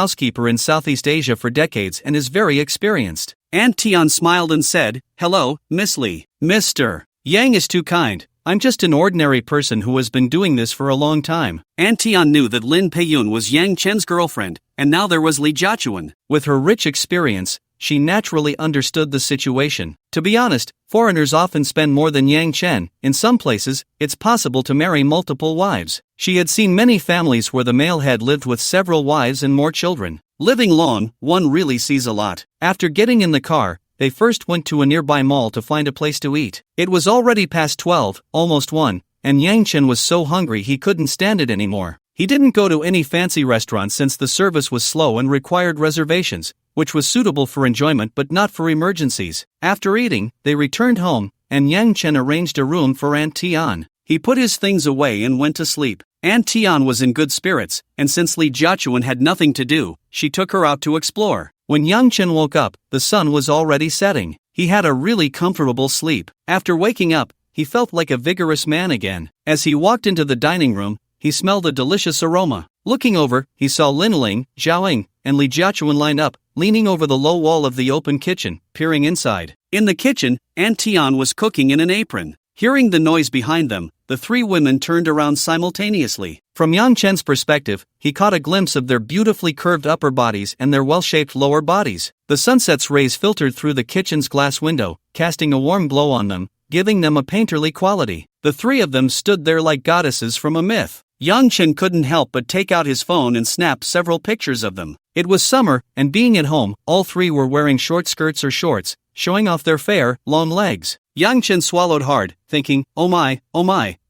housekeeper in Southeast Asia for decades and is very experienced. Aunt Tian smiled and said, "Hello, Miss Li." "Mr. Yang is too kind. I'm just an ordinary person who has been doing this for a long time." Aunt Tian knew that Lin Peiyun was Yang Chen's girlfriend, and now there was Li Jiachuan. With her rich experience, she naturally understood the situation. To be honest, foreigners often spend more than Yang Chen. In some places, it's possible to marry multiple wives. She had seen many families where the male head lived with several wives and more children. Living long, one really sees a lot. After getting in the car, they first went to a nearby mall to find a place to eat. It was already past 12, almost 1, and Yang Chen was so hungry he couldn't stand it anymore. He didn't go to any fancy restaurants since the service was slow and required reservations, which was suitable for enjoyment but not for emergencies. After eating, they returned home, and Yang Chen arranged a room for Aunt Tian. He put his things away and went to sleep. Aunt Tian was in good spirits, and since Li Jiachuan had nothing to do, she took her out to explore. When Yang Chen woke up, the sun was already setting. He had a really comfortable sleep. After waking up, he felt like a vigorous man again. As he walked into the dining room, he smelled a delicious aroma. Looking over, he saw Linling, Zhaoying, and Li Jiachuan lined up, leaning over the low wall of the open kitchen, peering inside. In the kitchen, Aunt Tian was cooking in an apron. Hearing the noise behind them, the three women turned around simultaneously. From Yang Chen's perspective, he caught a glimpse of their beautifully curved upper bodies and their well-shaped lower bodies. The sunset's rays filtered through the kitchen's glass window, casting a warm glow on them, giving them a painterly quality. The three of them stood there like goddesses from a myth. Yang Chen couldn't help but take out his phone and snap several pictures of them. It was summer, and being at home, all three were wearing short skirts or shorts, showing off their fair, long legs. Yang Chen swallowed hard, thinking, oh my,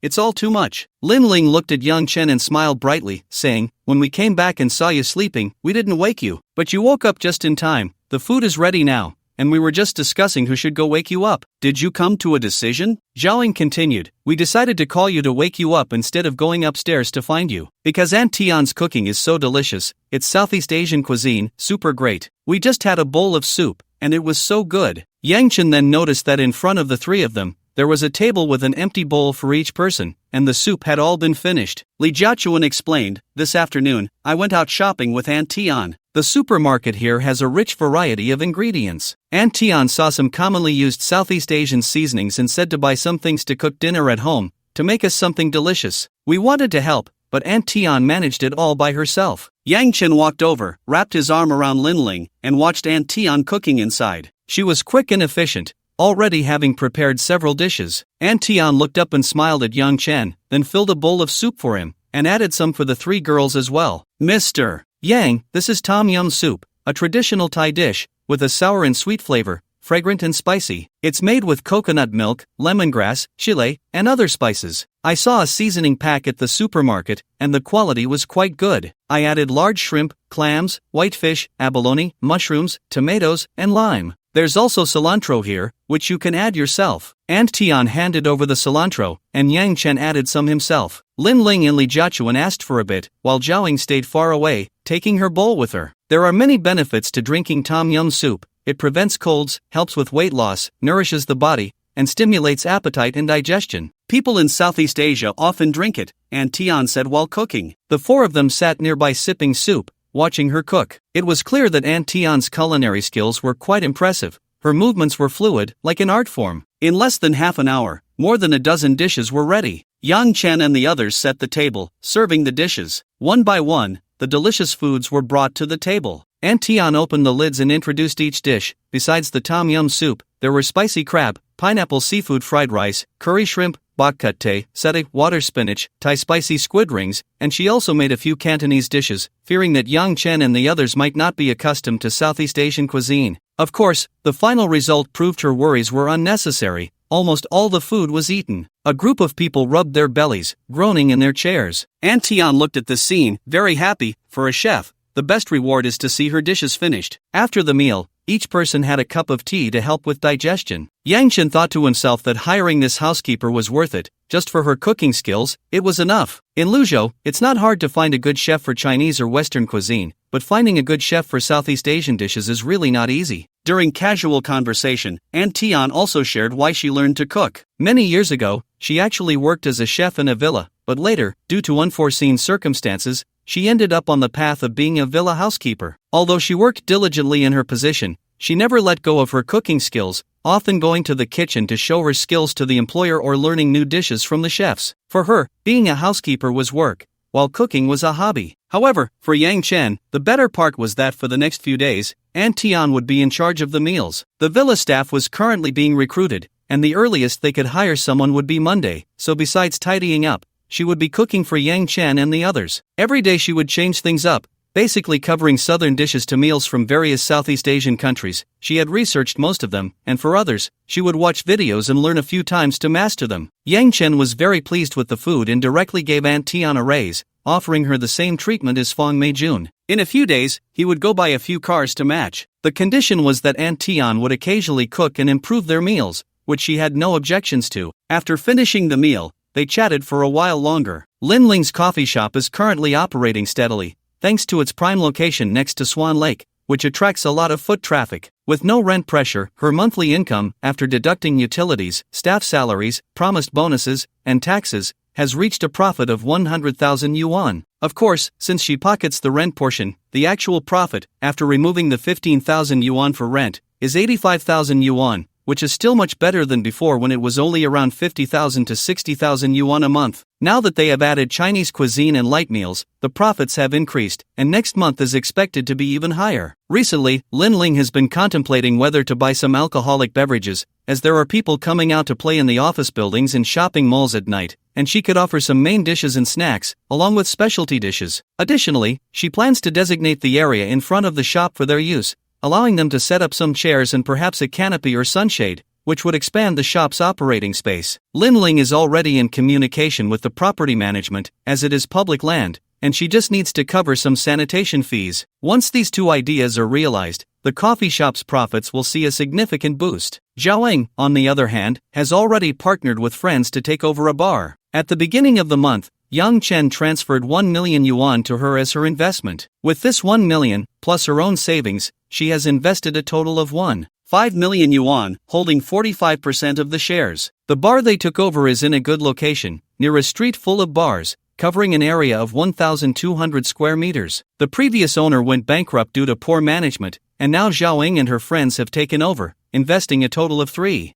it's all too much. Linling looked at Yang Chen and smiled brightly, saying, when we came back and saw you sleeping, we didn't wake you. But you woke up just in time. The food is ready now, and we were just discussing who should go wake you up. Did you come to a decision? Zhaoying continued, we decided to call you to wake you up instead of going upstairs to find you. Because Aunt Tian's cooking is so delicious, it's Southeast Asian cuisine, super great. We just had a bowl of soup, and it was so good. Yang Chen then noticed that in front of the three of them, there was a table with an empty bowl for each person, and the soup had all been finished. Li Jiachuan explained, this afternoon, I went out shopping with Aunt Tian. The supermarket here has a rich variety of ingredients. Aunt Tian saw some commonly used Southeast Asian seasonings and said to buy some things to cook dinner at home, to make us something delicious. We wanted to help, but Aunt Tian managed it all by herself. Yang Chen walked over, wrapped his arm around Linling, and watched Aunt Tian cooking inside. She was quick and efficient, already having prepared several dishes. Aunt Tian looked up and smiled at Yang Chen, then filled a bowl of soup for him, and added some for the three girls as well. Mr. Yang, this is Tom Yum soup, a traditional Thai dish, with a sour and sweet flavor, fragrant and spicy. It's made with coconut milk, lemongrass, chile, and other spices. I saw a seasoning pack at the supermarket, and the quality was quite good. I added large shrimp, clams, whitefish, abalone, mushrooms, tomatoes, and lime. There's also cilantro here, which you can add yourself. Aunt Tian handed over the cilantro, and Yang Chen added some himself. Linling and Li Jiachuan asked for a bit, while Zhaoying stayed far away, taking her bowl with her. There are many benefits to drinking Tom Yum soup. It prevents colds, helps with weight loss, nourishes the body, and stimulates appetite and digestion. People in Southeast Asia often drink it, Aunt Tian said while cooking. The four of them sat nearby sipping soup, watching her cook. It was clear that Aunt Tian's culinary skills were quite impressive. Her movements were fluid, like an art form. In less than half an hour, more than a dozen dishes were ready. Yang Chen and the others set the table, serving the dishes. One by one, the delicious foods were brought to the table. Aunt Tian opened the lids and introduced each dish. Besides the Tom Yum soup, there were spicy crab, pineapple seafood fried rice, curry shrimp, bok kut teh, satay, water spinach, Thai spicy squid rings, and she also made a few Cantonese dishes, fearing that Yang Chen and the others might not be accustomed to Southeast Asian cuisine. Of course, the final result proved her worries were unnecessary. Almost all the food was eaten. A group of people rubbed their bellies, groaning in their chairs. Aunt Tian looked at the scene, very happy. For a chef, the best reward is to see her dishes finished. After the meal, each person had a cup of tea to help with digestion. Yang Chen thought to himself that hiring this housekeeper was worth it. Just for her cooking skills, it was enough. In Luzhou, it's not hard to find a good chef for Chinese or Western cuisine, but finding a good chef for Southeast Asian dishes is really not easy. During casual conversation, Aunt Tian also shared why she learned to cook. Many years ago, she actually worked as a chef in a villa, but later, due to unforeseen circumstances, she ended up on the path of being a villa housekeeper. Although she worked diligently in her position, she never let go of her cooking skills, often going to the kitchen to show her skills to the employer or learning new dishes from the chefs. For her, being a housekeeper was work, while cooking was a hobby. However, for Yang Chen, the better part was that for the next few days, Aunt Tian would be in charge of the meals. The villa staff was currently being recruited, and the earliest they could hire someone would be Monday, so besides tidying up, she would be cooking for Yang Chen and the others. Every day she would change things up, basically covering southern dishes to meals from various Southeast Asian countries. She had researched most of them, and for others, she would watch videos and learn a few times to master them. Yang Chen was very pleased with the food and directly gave Aunt Tian a raise, offering her the same treatment as Fong Mei Jun. In a few days, he would go buy a few cars to match. The condition was that Aunt Tian would occasionally cook and improve their meals, which she had no objections to. After finishing the meal, they chatted for a while longer. Lin Ling's coffee shop is currently operating steadily, thanks to its prime location next to Swan Lake, which attracts a lot of foot traffic. With no rent pressure, her monthly income, after deducting utilities, staff salaries, promised bonuses, and taxes, has reached a profit of 100,000 yuan. Of course, since she pockets the rent portion, the actual profit, after removing the 15,000 yuan for rent, is 85,000 yuan, which is still much better than before when it was only around 50,000 to 60,000 yuan a month. Now that they have added Chinese cuisine and light meals, the profits have increased, and next month is expected to be even higher. Recently, Lin Ling has been contemplating whether to buy some alcoholic beverages, as there are people coming out to play in the office buildings and shopping malls at night, and she could offer some main dishes and snacks, along with specialty dishes. Additionally, she plans to designate the area in front of the shop for their use, allowing them to set up some chairs and perhaps a canopy or sunshade, which would expand the shop's operating space. Lin Ling is already in communication with the property management, as it is public land, and she just needs to cover some sanitation fees. Once these two ideas are realized, the coffee shop's profits will see a significant boost. Zhao, on the other hand, has already partnered with friends to take over a bar. At the beginning of the month, Yang Chen transferred 1 million yuan to her as her investment. With this 1 million, plus her own savings, she has invested a total of 1.5 million yuan, holding 45% of the shares. The bar they took over is in a good location, near a street full of bars, covering an area of 1,200 square meters. The previous owner went bankrupt due to poor management, and now Zhao and her friends have taken over, investing a total of 3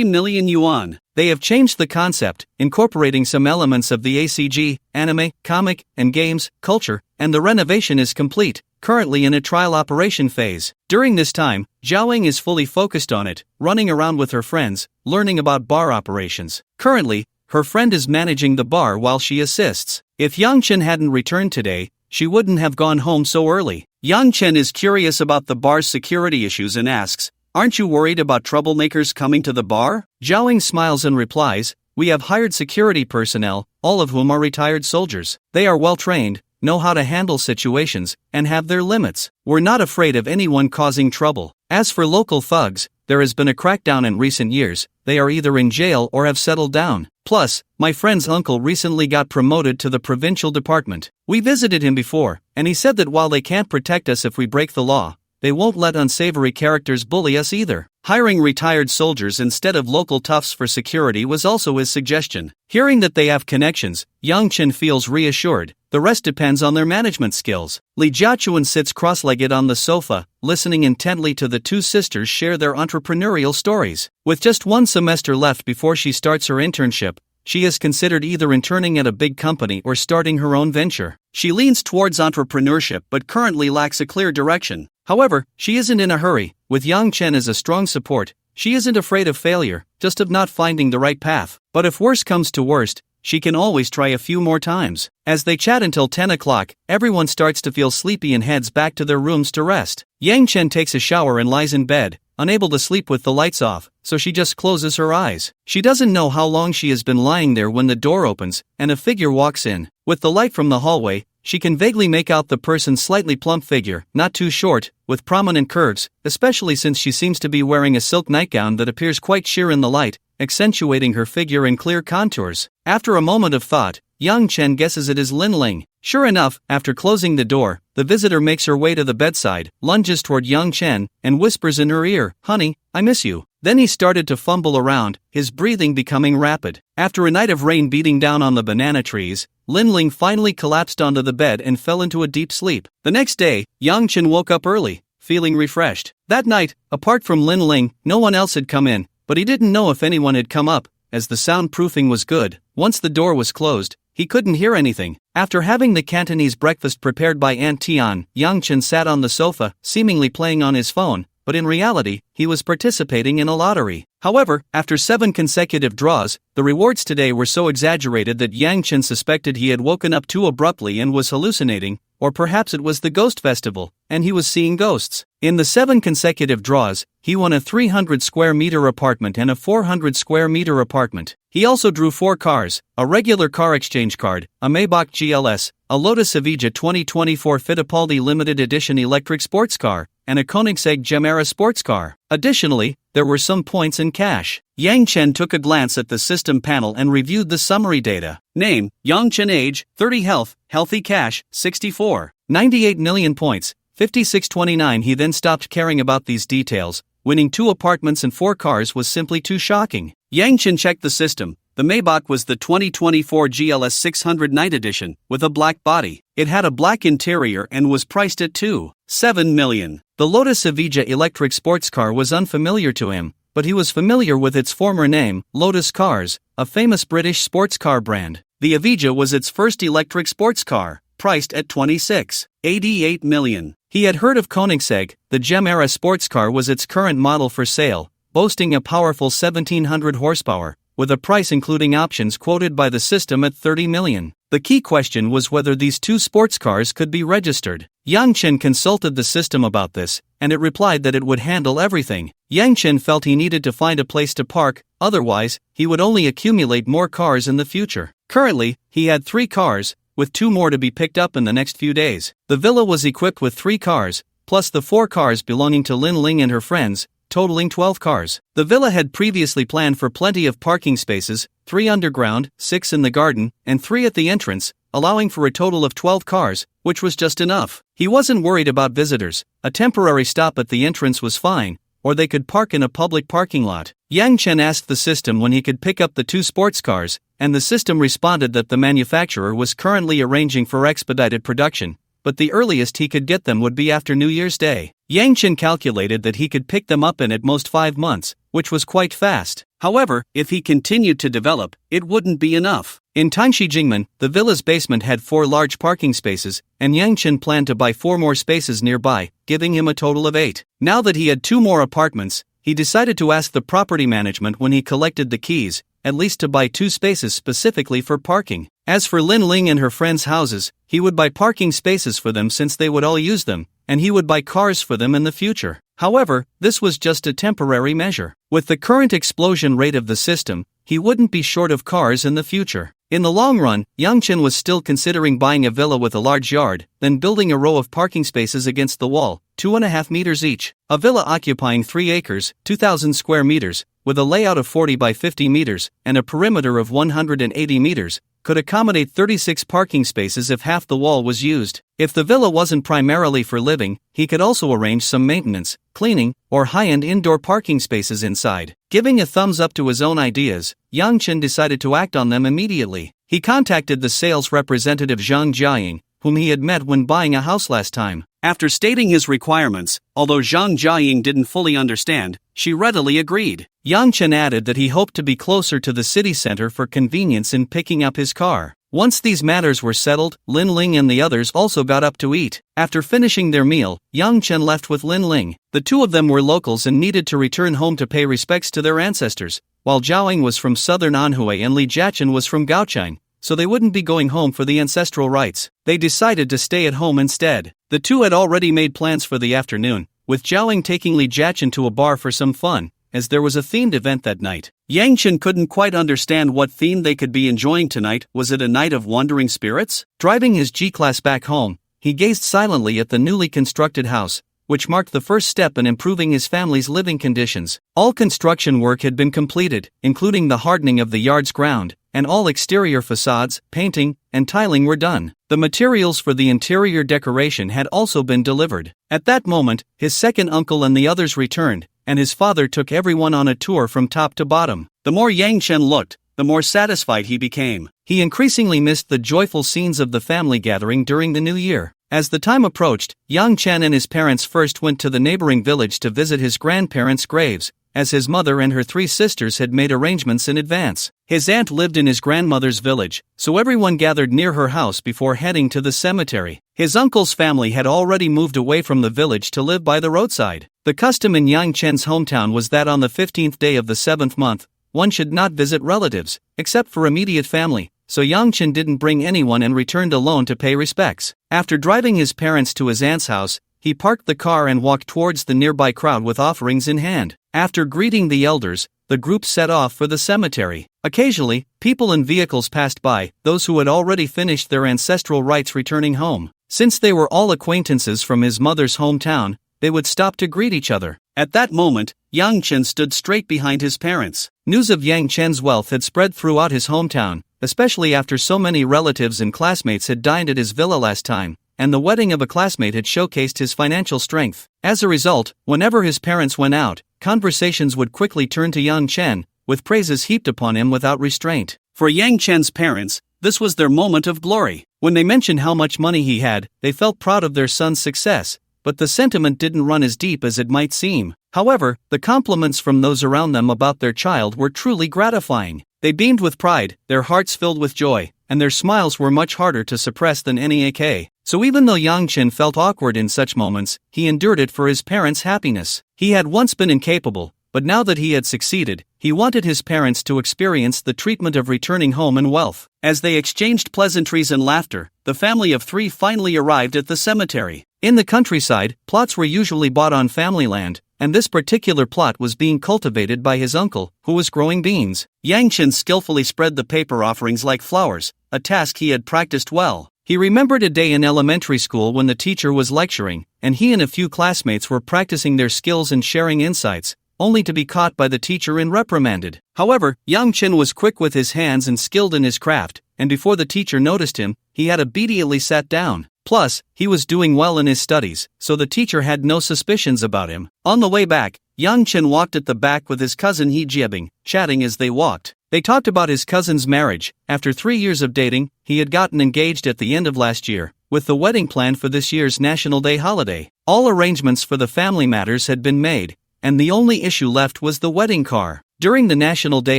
million yuan. They have changed the concept, incorporating some elements of the ACG, anime, comic, and games, culture, and the renovation is complete, currently in a trial operation phase. During this time, Zhao is fully focused on it, running around with her friends, learning about bar operations. Currently, her friend is managing the bar while she assists. If Yang Chen hadn't returned today, she wouldn't have gone home so early. Yang Chen is curious about the bar's security issues and asks, "Aren't you worried about troublemakers coming to the bar?" Zhao smiles and replies, "We have hired security personnel, all of whom are retired soldiers. They are well trained, know how to handle situations, and have their limits. We're not afraid of anyone causing trouble. As for local thugs, there has been a crackdown in recent years. They are either in jail or have settled down. Plus, my friend's uncle recently got promoted to the provincial department. We visited him before, and he said that while they can't protect us if we break the law, they won't let unsavory characters bully us either." Hiring retired soldiers instead of local toughs for security was also his suggestion. Hearing that they have connections, Yang Chen feels reassured. The rest depends on their management skills. Li Jiachuan sits cross-legged on the sofa, listening intently to the two sisters share their entrepreneurial stories. With just one semester left before she starts her internship, she has considered either interning at a big company or starting her own venture. She leans towards entrepreneurship but currently lacks a clear direction. However, she isn't in a hurry. With Yang Chen as a strong support, she isn't afraid of failure, just of not finding the right path. But if worse comes to worst, she can always try a few more times. As they chat until 10 o'clock, everyone starts to feel sleepy and heads back to their rooms to rest. Yang Chen takes a shower and lies in bed, unable to sleep with the lights off, so she just closes her eyes. She doesn't know how long she has been lying there when the door opens, and a figure walks in. With the light from the hallway, she can vaguely make out the person's slightly plump figure, not too short, with prominent curves, especially since she seems to be wearing a silk nightgown that appears quite sheer in the light, accentuating her figure in clear contours. After a moment of thought, Yang Chen guesses it is Lin Ling. Sure enough, after closing the door, the visitor makes her way to the bedside, lunges toward Yang Chen, and whispers in her ear, "Honey, I miss you." Then he started to fumble around, his breathing becoming rapid. After a night of rain beating down on the banana trees, Lin Ling finally collapsed onto the bed and fell into a deep sleep. The next day, Yang Chen woke up early, feeling refreshed. That night, apart from Lin Ling, no one else had come in, but he didn't know if anyone had come up, as the soundproofing was good. Once the door was closed, he couldn't hear anything. After having the Cantonese breakfast prepared by Aunt Tian, Yang Chen sat on the sofa, seemingly playing on his phone, but in reality, he was participating in a lottery. However, after 7 consecutive draws, the rewards today were so exaggerated that Yang Chen suspected he had woken up too abruptly and was hallucinating, or perhaps it was the ghost festival, and he was seeing ghosts. In the 7 consecutive draws, he won a 300 square meter apartment and a 400 square meter apartment. He also drew 4 cars, a regular car exchange card, a Maybach GLS, a Lotus Evija 2024 Fittipaldi limited edition electric sports car, and a Koenigsegg Gemera sports car. Additionally, there were some points in cash. Yang Chen took a glance at the system panel and reviewed the summary data. Name, Yang Chen. Age, 30. Health, healthy. Cash, 64. 98 million points, 5629. He then stopped caring about these details. Winning 2 apartments and 4 cars was simply too shocking. Yang Chen checked the system. The Maybach was the 2024 GLS 600 Night Edition, with a black body. It had a black interior and was priced at 2.7 million. The Lotus Evija electric sports car was unfamiliar to him, but he was familiar with its former name, Lotus Cars, a famous British sports car brand. The Evija was its first electric sports car, priced at 26.88 million. He had heard of Koenigsegg. The Gemera sports car was its current model for sale, boasting a powerful 1700 horsepower, with a price including options quoted by the system at 30 million. The key question was whether these 2 sports cars could be registered. Yang Chen consulted the system about this, and it replied that it would handle everything. Yang Chen felt he needed to find a place to park, otherwise, he would only accumulate more cars in the future. Currently, he had 3 cars, with 2 more to be picked up in the next few days. The villa was equipped with 3 cars, plus the 4 cars belonging to Lin Ling and her friends, totaling 12 cars. The villa had previously planned for plenty of parking spaces, 3 underground, 6 in the garden, and 3 at the entrance, allowing for a total of 12 cars, which was just enough. He wasn't worried about visitors. A temporary stop at the entrance was fine, or they could park in a public parking lot. Yang Chen asked the system when he could pick up the 2 sports cars, and the system responded that the manufacturer was currently arranging for expedited production, but the earliest he could get them would be after New Year's Day. Yang Chen calculated that he could pick them up in at most 5 months, which was quite fast. However, if he continued to develop, it wouldn't be enough. In Tanxi Jingmen, the villa's basement had 4 large parking spaces, and Yang Chen planned to buy 4 more spaces nearby, giving him a total of 8. Now that he had 2 more apartments, he decided to ask the property management when he collected the keys, at least to buy 2 spaces specifically for parking. As for Lin Ling and her friends' houses, he would buy parking spaces for them since they would all use them, and he would buy cars for them in the future. However, this was just a temporary measure. With the current explosion rate of the system, he wouldn't be short of cars in the future. In the long run, Yang Chen was still considering buying a villa with a large yard, then building a row of parking spaces against the wall, 2.5 meters each. A villa occupying 3 acres, 2,000 square meters, with a layout of 40 by 50 meters, and a perimeter of 180 meters, could accommodate 36 parking spaces if half the wall was used. If the villa wasn't primarily for living, he could also arrange some maintenance, cleaning, or high-end indoor parking spaces inside. Giving a thumbs up to his own ideas, Yang Chen decided to act on them immediately. He contacted the sales representative Zhang Jiaying, whom he had met when buying a house last time. After stating his requirements, although Zhang Jiaying didn't fully understand, she readily agreed. Yang Chen added that he hoped to be closer to the city center for convenience in picking up his car. Once these matters were settled, Lin Ling and the others also got up to eat. After finishing their meal, Yang Chen left with Lin Ling. The 2 of them were locals and needed to return home to pay respects to their ancestors, while Zhaoying was from southern Anhui and Li Jiachen was from Gaochang, so they wouldn't be going home for the ancestral rites. They decided to stay at home instead. The 2 had already made plans for the afternoon, with Zhaoying taking Li Jiachen to a bar for some fun, as there was a themed event that night. Yang Chen couldn't quite understand what theme they could be enjoying tonight. Was it a night of wandering spirits? Driving his G-Class back home, he gazed silently at the newly constructed house, which marked the first step in improving his family's living conditions. All construction work had been completed, including the hardening of the yard's ground, and all exterior facades, painting, and tiling were done. The materials for the interior decoration had also been delivered. At that moment, his second uncle and the others returned, and his father took everyone on a tour from top to bottom. The more Yang Chen looked, the more satisfied he became. He increasingly missed the joyful scenes of the family gathering during the new year. As the time approached, Yang Chen and his parents first went to the neighboring village to visit his grandparents' graves, as his mother and her 3 sisters had made arrangements in advance. His aunt lived in his grandmother's village, so everyone gathered near her house before heading to the cemetery. His uncle's family had already moved away from the village to live by the roadside. The custom in Yang Chen's hometown was that on the 15th day of the 7th month, one should not visit relatives, except for immediate family, so Yang Chen didn't bring anyone and returned alone to pay respects. After driving his parents to his aunt's house, he parked the car and walked towards the nearby crowd with offerings in hand. After greeting the elders, the group set off for the cemetery. Occasionally, people in vehicles passed by, those who had already finished their ancestral rites returning home. Since they were all acquaintances from his mother's hometown, they would stop to greet each other. At that moment, Yang Chen stood straight behind his parents. News of Yang Chen's wealth had spread throughout his hometown, especially after so many relatives and classmates had dined at his villa last time, and the wedding of a classmate had showcased his financial strength. As a result, whenever his parents went out, conversations would quickly turn to Yang Chen, with praises heaped upon him without restraint. For Yang Chen's parents, this was their moment of glory. When they mentioned how much money he had, they felt proud of their son's success, but the sentiment didn't run as deep as it might seem. However, the compliments from those around them about their child were truly gratifying. They beamed with pride, their hearts filled with joy, and their smiles were much harder to suppress than any AK. So even though Yang Chen felt awkward in such moments, he endured it for his parents' happiness. He had once been incapable, but now that he had succeeded, he wanted his parents to experience the treatment of returning home and wealth. As they exchanged pleasantries and laughter, the family of 3 finally arrived at the cemetery. In the countryside, plots were usually bought on family land, and this particular plot was being cultivated by his uncle, who was growing beans. Yang Chen skillfully spread the paper offerings like flowers, a task he had practiced well. He remembered a day in elementary school when the teacher was lecturing, and he and a few classmates were practicing their skills and sharing insights, only to be caught by the teacher and reprimanded. However, Yang Chen was quick with his hands and skilled in his craft, and before the teacher noticed him, he had immediately sat down. Plus, he was doing well in his studies, so the teacher had no suspicions about him. On the way back, Yang Chen walked at the back with his cousin He Jiabing, chatting as they walked. They talked about his cousin's marriage. After 3 years of dating, he had gotten engaged at the end of last year, with the wedding planned for this year's National Day holiday. All arrangements for the family matters had been made, and the only issue left was the wedding car. During the National Day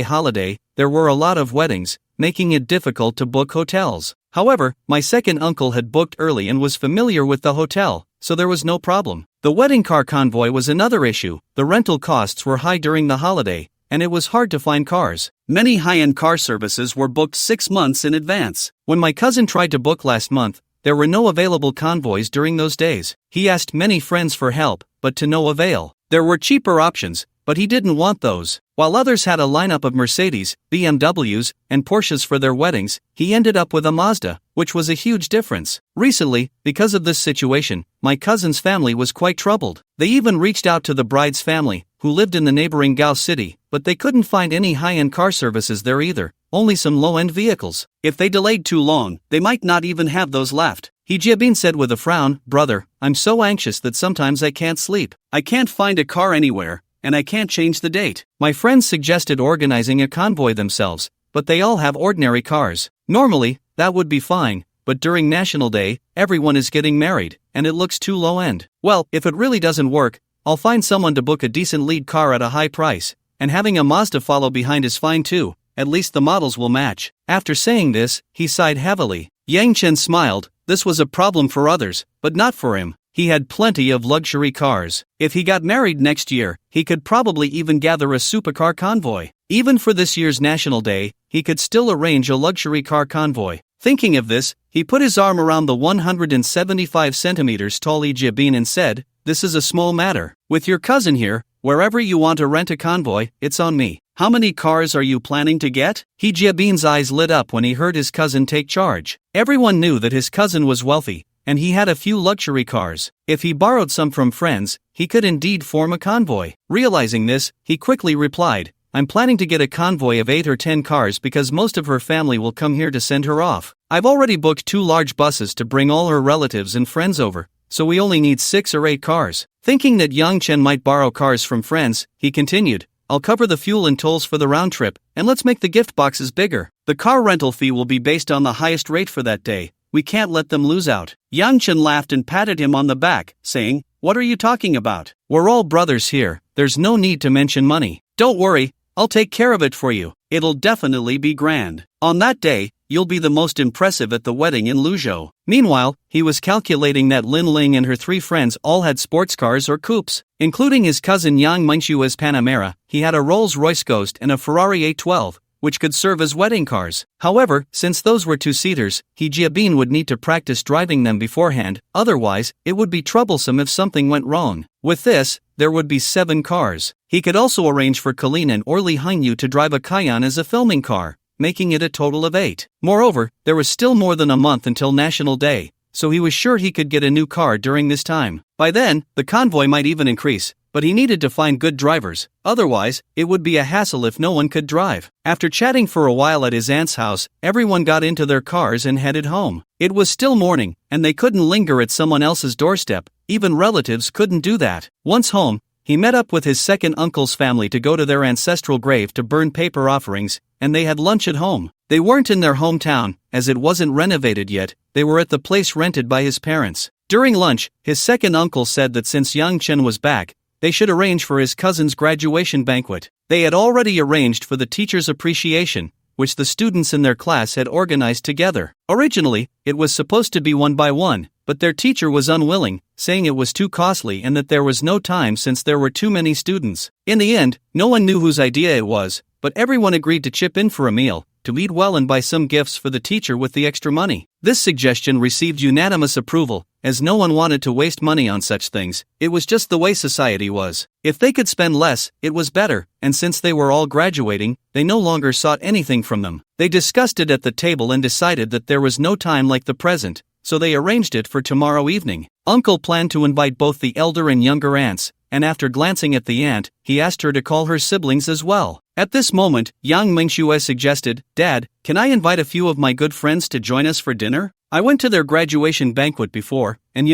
holiday, there were a lot of weddings, making it difficult to book hotels. However, my second uncle had booked early and was familiar with the hotel, so there was no problem. The wedding car convoy was another issue. The rental costs were high during the holiday, and it was hard to find cars. Many high-end car services were booked 6 months in advance. When my cousin tried to book last month, there were no available convoys during those days. He asked many friends for help, but to no avail. There were cheaper options, but he didn't want those. While others had a lineup of Mercedes, BMWs, and Porsches for their weddings, he ended up with a Mazda, which was a huge difference. Recently, because of this situation, my cousin's family was quite troubled. They even reached out to the bride's family, who lived in the neighboring Gao city, but they couldn't find any high-end car services there either, only some low-end vehicles. If they delayed too long, they might not even have those left. He Jiabin said with a frown, "Brother, I'm so anxious that sometimes I can't sleep. I can't find a car anywhere, and I can't change the date." My friends suggested organizing a convoy themselves, but they all have ordinary cars. Normally, that would be fine, but during National Day, everyone is getting married, and it looks too low-end. Well, if it really doesn't work, I'll find someone to book a decent lead car at a high price, and having a Mazda follow behind is fine too, at least the models will match. After saying this, he sighed heavily. Yang Chen smiled. This was a problem for others, but not for him. He had plenty of luxury cars. If he got married next year, he could probably even gather a supercar convoy. Even for this year's National Day, he could still arrange a luxury car convoy. Thinking of this, he put his arm around the 175 centimeters tall Lee Jiabin and said, "This is a small matter. With your cousin here, wherever you want to rent a convoy, it's on me. How many cars are you planning to get?" He Jiabin's eyes lit up when he heard his cousin take charge. Everyone knew that his cousin was wealthy, and he had a few luxury cars. If he borrowed some from friends, he could indeed form a convoy. Realizing this, he quickly replied, "I'm planning to get a convoy of 8 or 10 cars because most of her family will come here to send her off. I've already booked 2 large buses to bring all her relatives and friends over, so we only need 6 or 8 cars." Thinking that Yang Chen might borrow cars from friends, he continued, "I'll cover the fuel and tolls for the round trip, and let's make the gift boxes bigger. The car rental fee will be based on the highest rate for that day. We can't let them lose out." Yang Chen laughed and patted him on the back, saying, "What are you talking about? We're all brothers here. there's no need to mention money. Don't worry, I'll take care of it for you. It'll definitely be grand. On that day, you'll be the most impressive at the wedding in Luzhou. Meanwhile, he was calculating that Lin Ling and her 3 friends all had sports cars or coupes. Including his cousin Yang Mengshua's Panamera, he had a Rolls-Royce Ghost and a Ferrari 812, which could serve as wedding cars. However, since those were 2-seaters, Jiabin would need to practice driving them beforehand, otherwise, it would be troublesome if something went wrong. With this, there would be 7 cars. He could also arrange for Colleen and Orly Hainyu to drive a Cayenne as a filming car, making it a total of 8. Moreover, there was still more than a month until National Day, so he was sure he could get a new car during this time. By then, the convoy might even increase, but he needed to find good drivers, otherwise, it would be a hassle if no one could drive. After chatting for a while at his aunt's house, everyone got into their cars and headed home. It was still morning, and they couldn't linger at someone else's doorstep, even relatives couldn't do that. Once home, he met up with his second uncle's family to go to their ancestral grave to burn paper offerings, and they had lunch at home. They weren't in their hometown, as it wasn't renovated yet, they were at the place rented by his parents. During lunch, his second uncle said that since Yang Chen was back, they should arrange for his cousin's graduation banquet. They had already arranged for the teacher's appreciation, which the students in their class had organized together. Originally, it was supposed to be one by one, but their teacher was unwilling, saying it was too costly and that there was no time since there were too many students. In the end, no one knew whose idea it was, but everyone agreed to chip in for a meal, to eat well and buy some gifts for the teacher with the extra money. This suggestion received unanimous approval, as no one wanted to waste money on such things. It was just the way society was. If they could spend less, it was better, and since they were all graduating, they no longer sought anything from them. They discussed it at the table and decided that there was no time like the present, so they arranged it for tomorrow evening. Uncle planned to invite both the elder and younger aunts, and after glancing at the aunt, he asked her to call her siblings as well. At this moment, Yang Mengshue suggested, "Dad, can I invite a few of my good friends to join us for dinner? I went to their graduation banquet before, and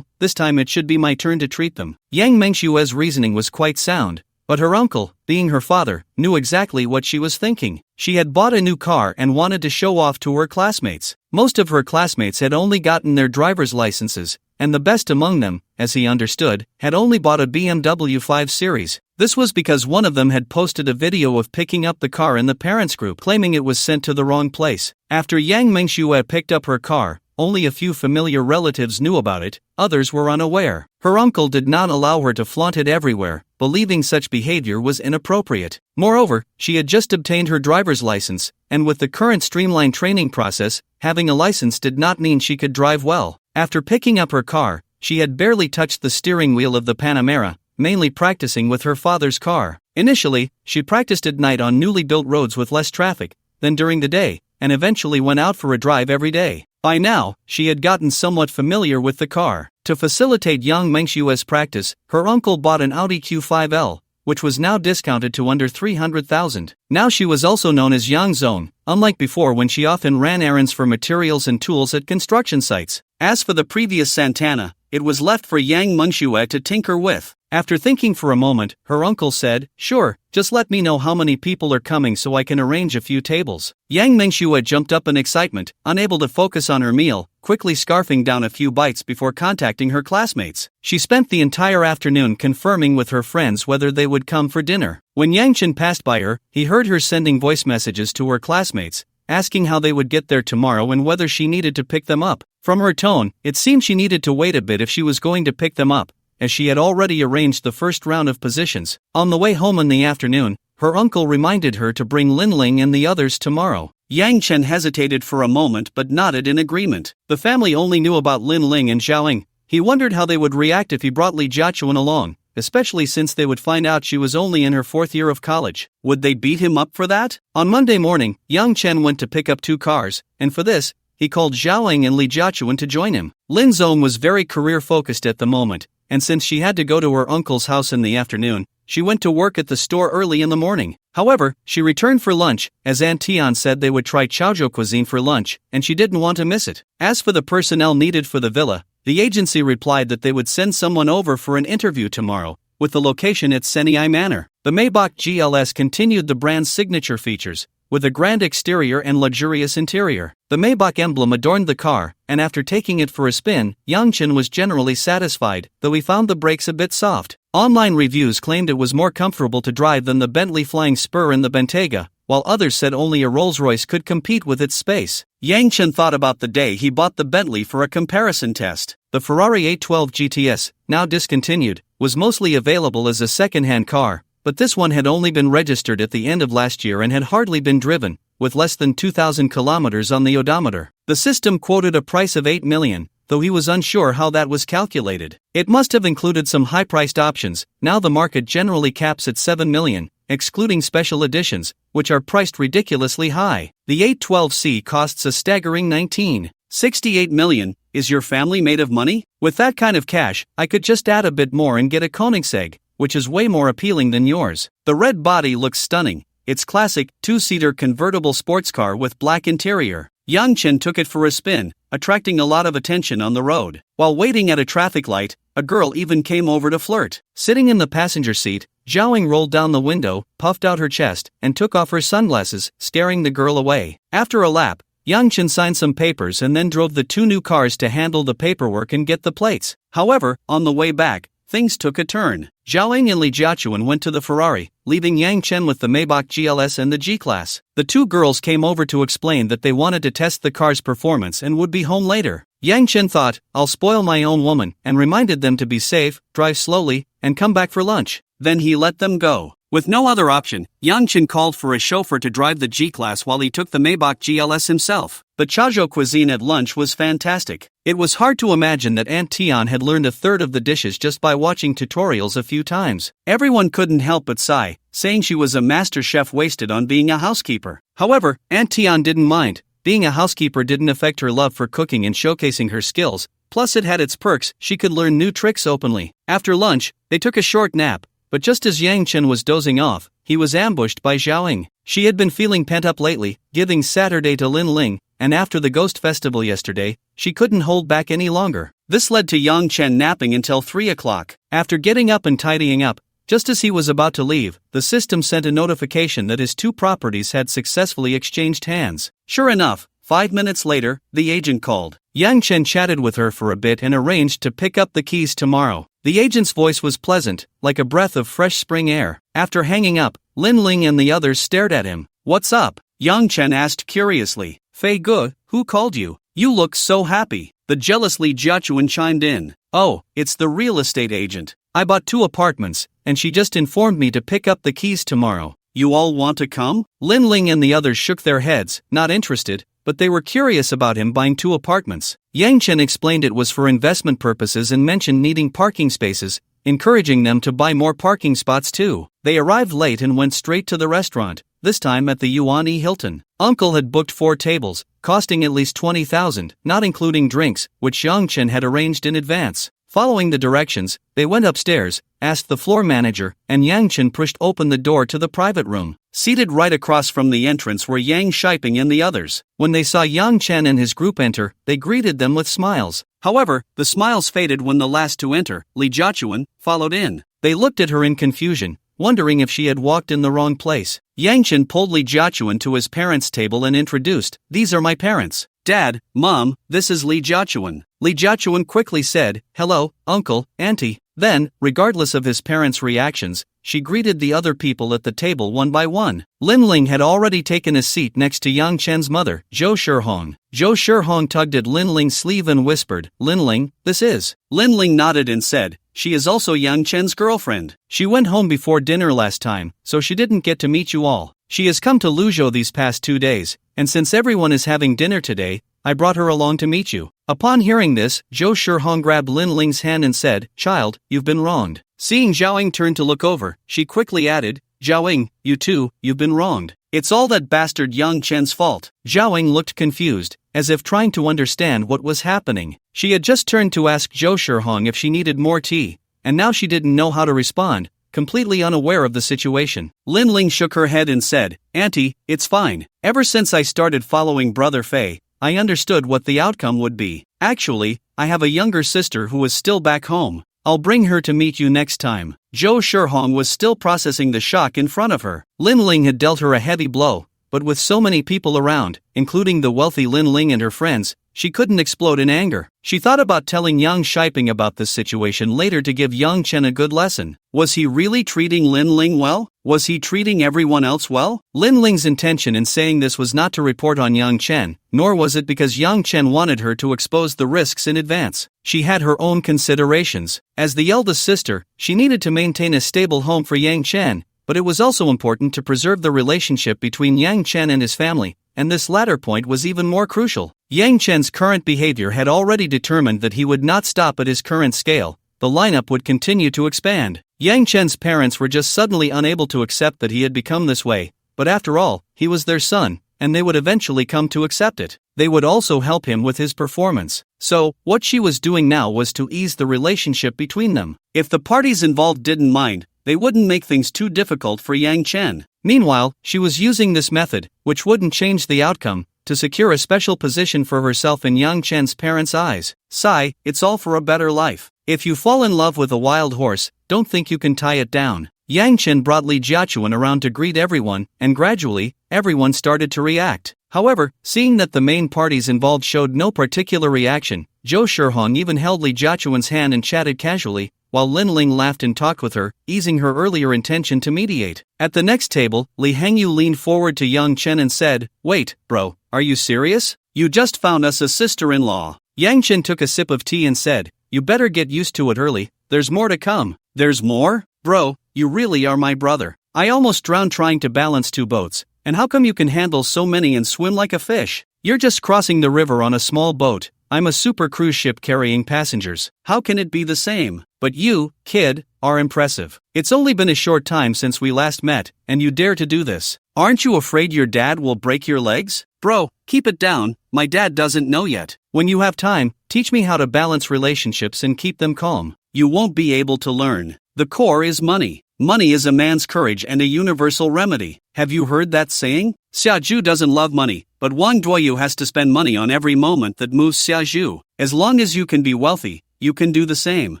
this time it should be my turn to treat them." Yang Mengshue's reasoning was quite sound, but her uncle, being her father, knew exactly what she was thinking. She had bought a new car and wanted to show off to her classmates. Most of her classmates had only gotten their driver's licenses, and the best among them, as he understood, had only bought a BMW 5 Series. This was because one of them had posted a video of picking up the car in the parents group claiming it was sent to the wrong place. After Yang Mengshue picked up her car, only a few familiar relatives knew about it, others were unaware. Her uncle did not allow her to flaunt it everywhere, believing such behavior was inappropriate. Moreover, she had just obtained her driver's license, and with the current streamlined training process, having a license did not mean she could drive well. After picking up her car, she had barely touched the steering wheel of the Panamera, mainly practicing with her father's car. Initially, she practiced at night on newly built roads with less traffic, then during the day, and eventually went out for a drive every day. By now, she had gotten somewhat familiar with the car. To facilitate Yang Mengshue's practice, her uncle bought an Audi Q5L, which was now discounted to under 300,000. Now she was also known as Yang Zone, unlike before when she often ran errands for materials and tools at construction sites. As for the previous Santana, it was left for Yang Mengshue to tinker with. After thinking for a moment, her uncle said, "Sure, just let me know how many people are coming so I can arrange a few tables." Yang Mengshue jumped up in excitement, unable to focus on her meal, quickly scarfing down a few bites before contacting her classmates. She spent the entire afternoon confirming with her friends whether they would come for dinner. When Yang Chen passed by her, he heard her sending voice messages to her classmates, asking how they would get there tomorrow and whether she needed to pick them up. From her tone, it seemed she needed to wait a bit if she was going to pick them up, as she had already arranged the first round of positions. On the way home in the afternoon, her uncle reminded her to bring Lin Ling and the others tomorrow. Yang Chen hesitated for a moment but nodded in agreement. The family only knew about Lin Ling and Xiaoying. He wondered how they would react if he brought Li Jiachuan along, especially since they would find out she was only in her 4th year of college. Would they beat him up for that? On Monday morning, Yang Chen went to pick up 2 cars, and for this, he called Xiaoying and Li Jiachuan to join him. Lin Zong was very career-focused at the moment, and since she had to go to her uncle's house in the afternoon, she went to work at the store early in the morning. However, she returned for lunch, as Aunt Tian said they would try Chaozhou cuisine for lunch, and she didn't want to miss it. As for the personnel needed for the villa, the agency replied that they would send someone over for an interview tomorrow, with the location at Senai Manor. The Maybach GLS continued the brand's signature features, with a grand exterior and luxurious interior. The Maybach emblem adorned the car, and after taking it for a spin, Yang-chen was generally satisfied, though he found the brakes a bit soft. Online reviews claimed it was more comfortable to drive than the Bentley Flying Spur and the Bentayga, while others said only a Rolls-Royce could compete with its space. Yang-chen thought about the day he bought the Bentley for a comparison test. The Ferrari 812 GTS, now discontinued, was mostly available as a second-hand car, but this one had only been registered at the end of last year and had hardly been driven, with less than 2,000 kilometers on the odometer. The system quoted a price of $8 million, though he was unsure how that was calculated. It must have included some high-priced options. Now the market generally caps at $7 million, excluding special editions, which are priced ridiculously high. The 812C costs a staggering $19.68 million. Is your family made of money? With that kind of cash, I could just add a bit more and get a Koenigsegg, which is way more appealing than yours. The red body looks stunning. It's classic, two-seater convertible sports car with black interior. Yang-chen took it for a spin, attracting a lot of attention on the road. While waiting at a traffic light, a girl even came over to flirt. Sitting in the passenger seat, Zhaoying rolled down the window, puffed out her chest, and took off her sunglasses, scaring the girl away. After a lap, Yang-chen signed some papers and then drove the two new cars to handle the paperwork and get the plates. However, on the way back, things took a turn. Zhaoying and Li Jiachuan went to the Ferrari, leaving Yang-chen with the Maybach GLS and the G-Class. The two girls came over to explain that they wanted to test the car's performance and would be home later. Yang-chen thought, I'll spoil my own woman, and reminded them to be safe, drive slowly, and come back for lunch. Then he let them go. With no other option, Yang-chen called for a chauffeur to drive the G-Class while he took the Maybach GLS himself. The Chazhou cuisine at lunch was fantastic. It was hard to imagine that Aunt Tian had learned a third of the dishes just by watching tutorials a few times. Everyone couldn't help but sigh, saying she was a master chef wasted on being a housekeeper. However, Aunt Tian didn't mind. Being a housekeeper didn't affect her love for cooking and showcasing her skills, plus it had its perks, she could learn new tricks openly. After lunch, they took a short nap. But just as Yang-chen was dozing off, he was ambushed by Zhaoying. She had been feeling pent up lately, giving Saturday to Lin Ling, and after the Ghost Festival yesterday, she couldn't hold back any longer. This led to Yang-chen napping until 3 o'clock. After getting up and tidying up, just as he was about to leave, the system sent a notification that his two properties had successfully exchanged hands. Sure enough, 5 minutes later, the agent called. Yang-chen chatted with her for a bit and arranged to pick up the keys tomorrow. The agent's voice was pleasant, like a breath of fresh spring air. After hanging up, Lin Ling and the others stared at him. What's up? Yang-chen asked curiously. Fei Ge, who called you? You look so happy. The jealous Li Jiachuan chimed in. Oh, it's the real estate agent. I bought 2 apartments, and she just informed me to pick up the keys tomorrow. You all want to come? Lin Ling and the others shook their heads, not interested, but they were curious about him buying 2 apartments. Yang-chen explained it was for investment purposes and mentioned needing parking spaces, encouraging them to buy more parking spots too. They arrived late and went straight to the restaurant, this time at the Yuan E Hilton. Uncle had booked 4 tables, costing at least 20,000, not including drinks, which Yang-chen had arranged in advance. Following the directions, they went upstairs, asked the floor manager, and Yang-chen pushed open the door to the private room. Seated right across from the entrance were Yang Shiping and the others. When they saw Yang-chen and his group enter, they greeted them with smiles. However, the smiles faded when the last to enter, Li Jiachuan, followed in. They looked at her in confusion, wondering if she had walked in the wrong place. Yang-chen pulled Li Jiachuan to his parents' table and introduced, "These are my parents. Dad, Mom, this is Li Jiachuan." Li Jiachuan quickly said, "Hello, Uncle, Auntie." Then, regardless of his parents' reactions, she greeted the other people at the table one by one. Lin Ling had already taken a seat next to Yang-chen's mother, Zhou Shihong. Zhou Shihong tugged at Lin Ling's sleeve and whispered, "Lin Ling, this is." Lin Ling nodded and said, "She is also Yang-chen's girlfriend. She went home before dinner last time, so she didn't get to meet you all. She has come to Luzhou these past 2 days, and since everyone is having dinner today, I brought her along to meet you." Upon hearing this, Zhou Shihong grabbed Lin Ling's hand and said, "Child, you've been wronged." Seeing Zhaoying turn to look over, she quickly added, "Zhaoying, you too, you've been wronged. It's all that bastard Yang-chen's fault." Zhaoying looked confused, as if trying to understand what was happening. She had just turned to ask Zhou Shihong if she needed more tea, and now she didn't know how to respond, completely unaware of the situation. Lin Ling shook her head and said, "Auntie, it's fine. Ever since I started following Brother Fei, I understood what the outcome would be. Actually, I have a younger sister who is still back home. I'll bring her to meet you next time." Zhou Shihong was still processing the shock in front of her. Lin Ling had dealt her a heavy blow, but with so many people around, including the wealthy Lin Ling and her friends, she couldn't explode in anger. She thought about telling Yang Shiping about this situation later to give Yang Chen a good lesson. Was he really treating Lin Ling well? Was he treating everyone else well? Lin Ling's intention in saying this was not to report on Yang Chen, nor was it because Yang Chen wanted her to expose the risks in advance. She had her own considerations. As the eldest sister, she needed to maintain a stable home for Yang Chen, but it was also important to preserve the relationship between Yang Chen and his family, and this latter point was even more crucial. Yang Chen's current behavior had already determined that he would not stop at his current scale. The lineup would continue to expand. Yang Chen's parents were just suddenly unable to accept that he had become this way, but after all, he was their son, and they would eventually come to accept it. They would also help him with his performance. So, what she was doing now was to ease the relationship between them. If the parties involved didn't mind, they wouldn't make things too difficult for Yang Chen. Meanwhile, she was using this method, which wouldn't change the outcome, to secure a special position for herself in Yang Chen's parents' eyes. Sigh, it's all for a better life. If you fall in love with a wild horse, don't think you can tie it down. Yang Chen brought Li Jiachuan around to greet everyone, and gradually, everyone started to react. However, seeing that the main parties involved showed no particular reaction, Zhou Shihong even held Li Jiachuan's hand and chatted casually, while Lin Ling laughed and talked with her, easing her earlier intention to mediate. At the next table, Li Hengyu leaned forward to Yang Chen and said, "Wait, bro, are you serious? You just found us a sister-in-law." Yang Chen took a sip of tea and said, "You better get used to it early, there's more to come." "There's more? Bro, you really are my brother. I almost drowned trying to balance two boats, and how come you can handle so many and swim like a fish? You're just crossing the river on a small boat. I'm a super cruise ship carrying passengers. How can it be the same? But you, kid, are impressive. It's only been a short time since we last met, and you dare to do this. Aren't you afraid your dad will break your legs? Bro, keep it down, my dad doesn't know yet. When you have time, teach me how to balance relationships and keep them calm. You won't be able to learn. The core is money. Money is a man's courage and a universal remedy. Have you heard that saying? Xiaozhu doesn't love money, but Wang Duoyu has to spend money on every moment that moves Xiaozhu. As long as you can be wealthy, you can do the same.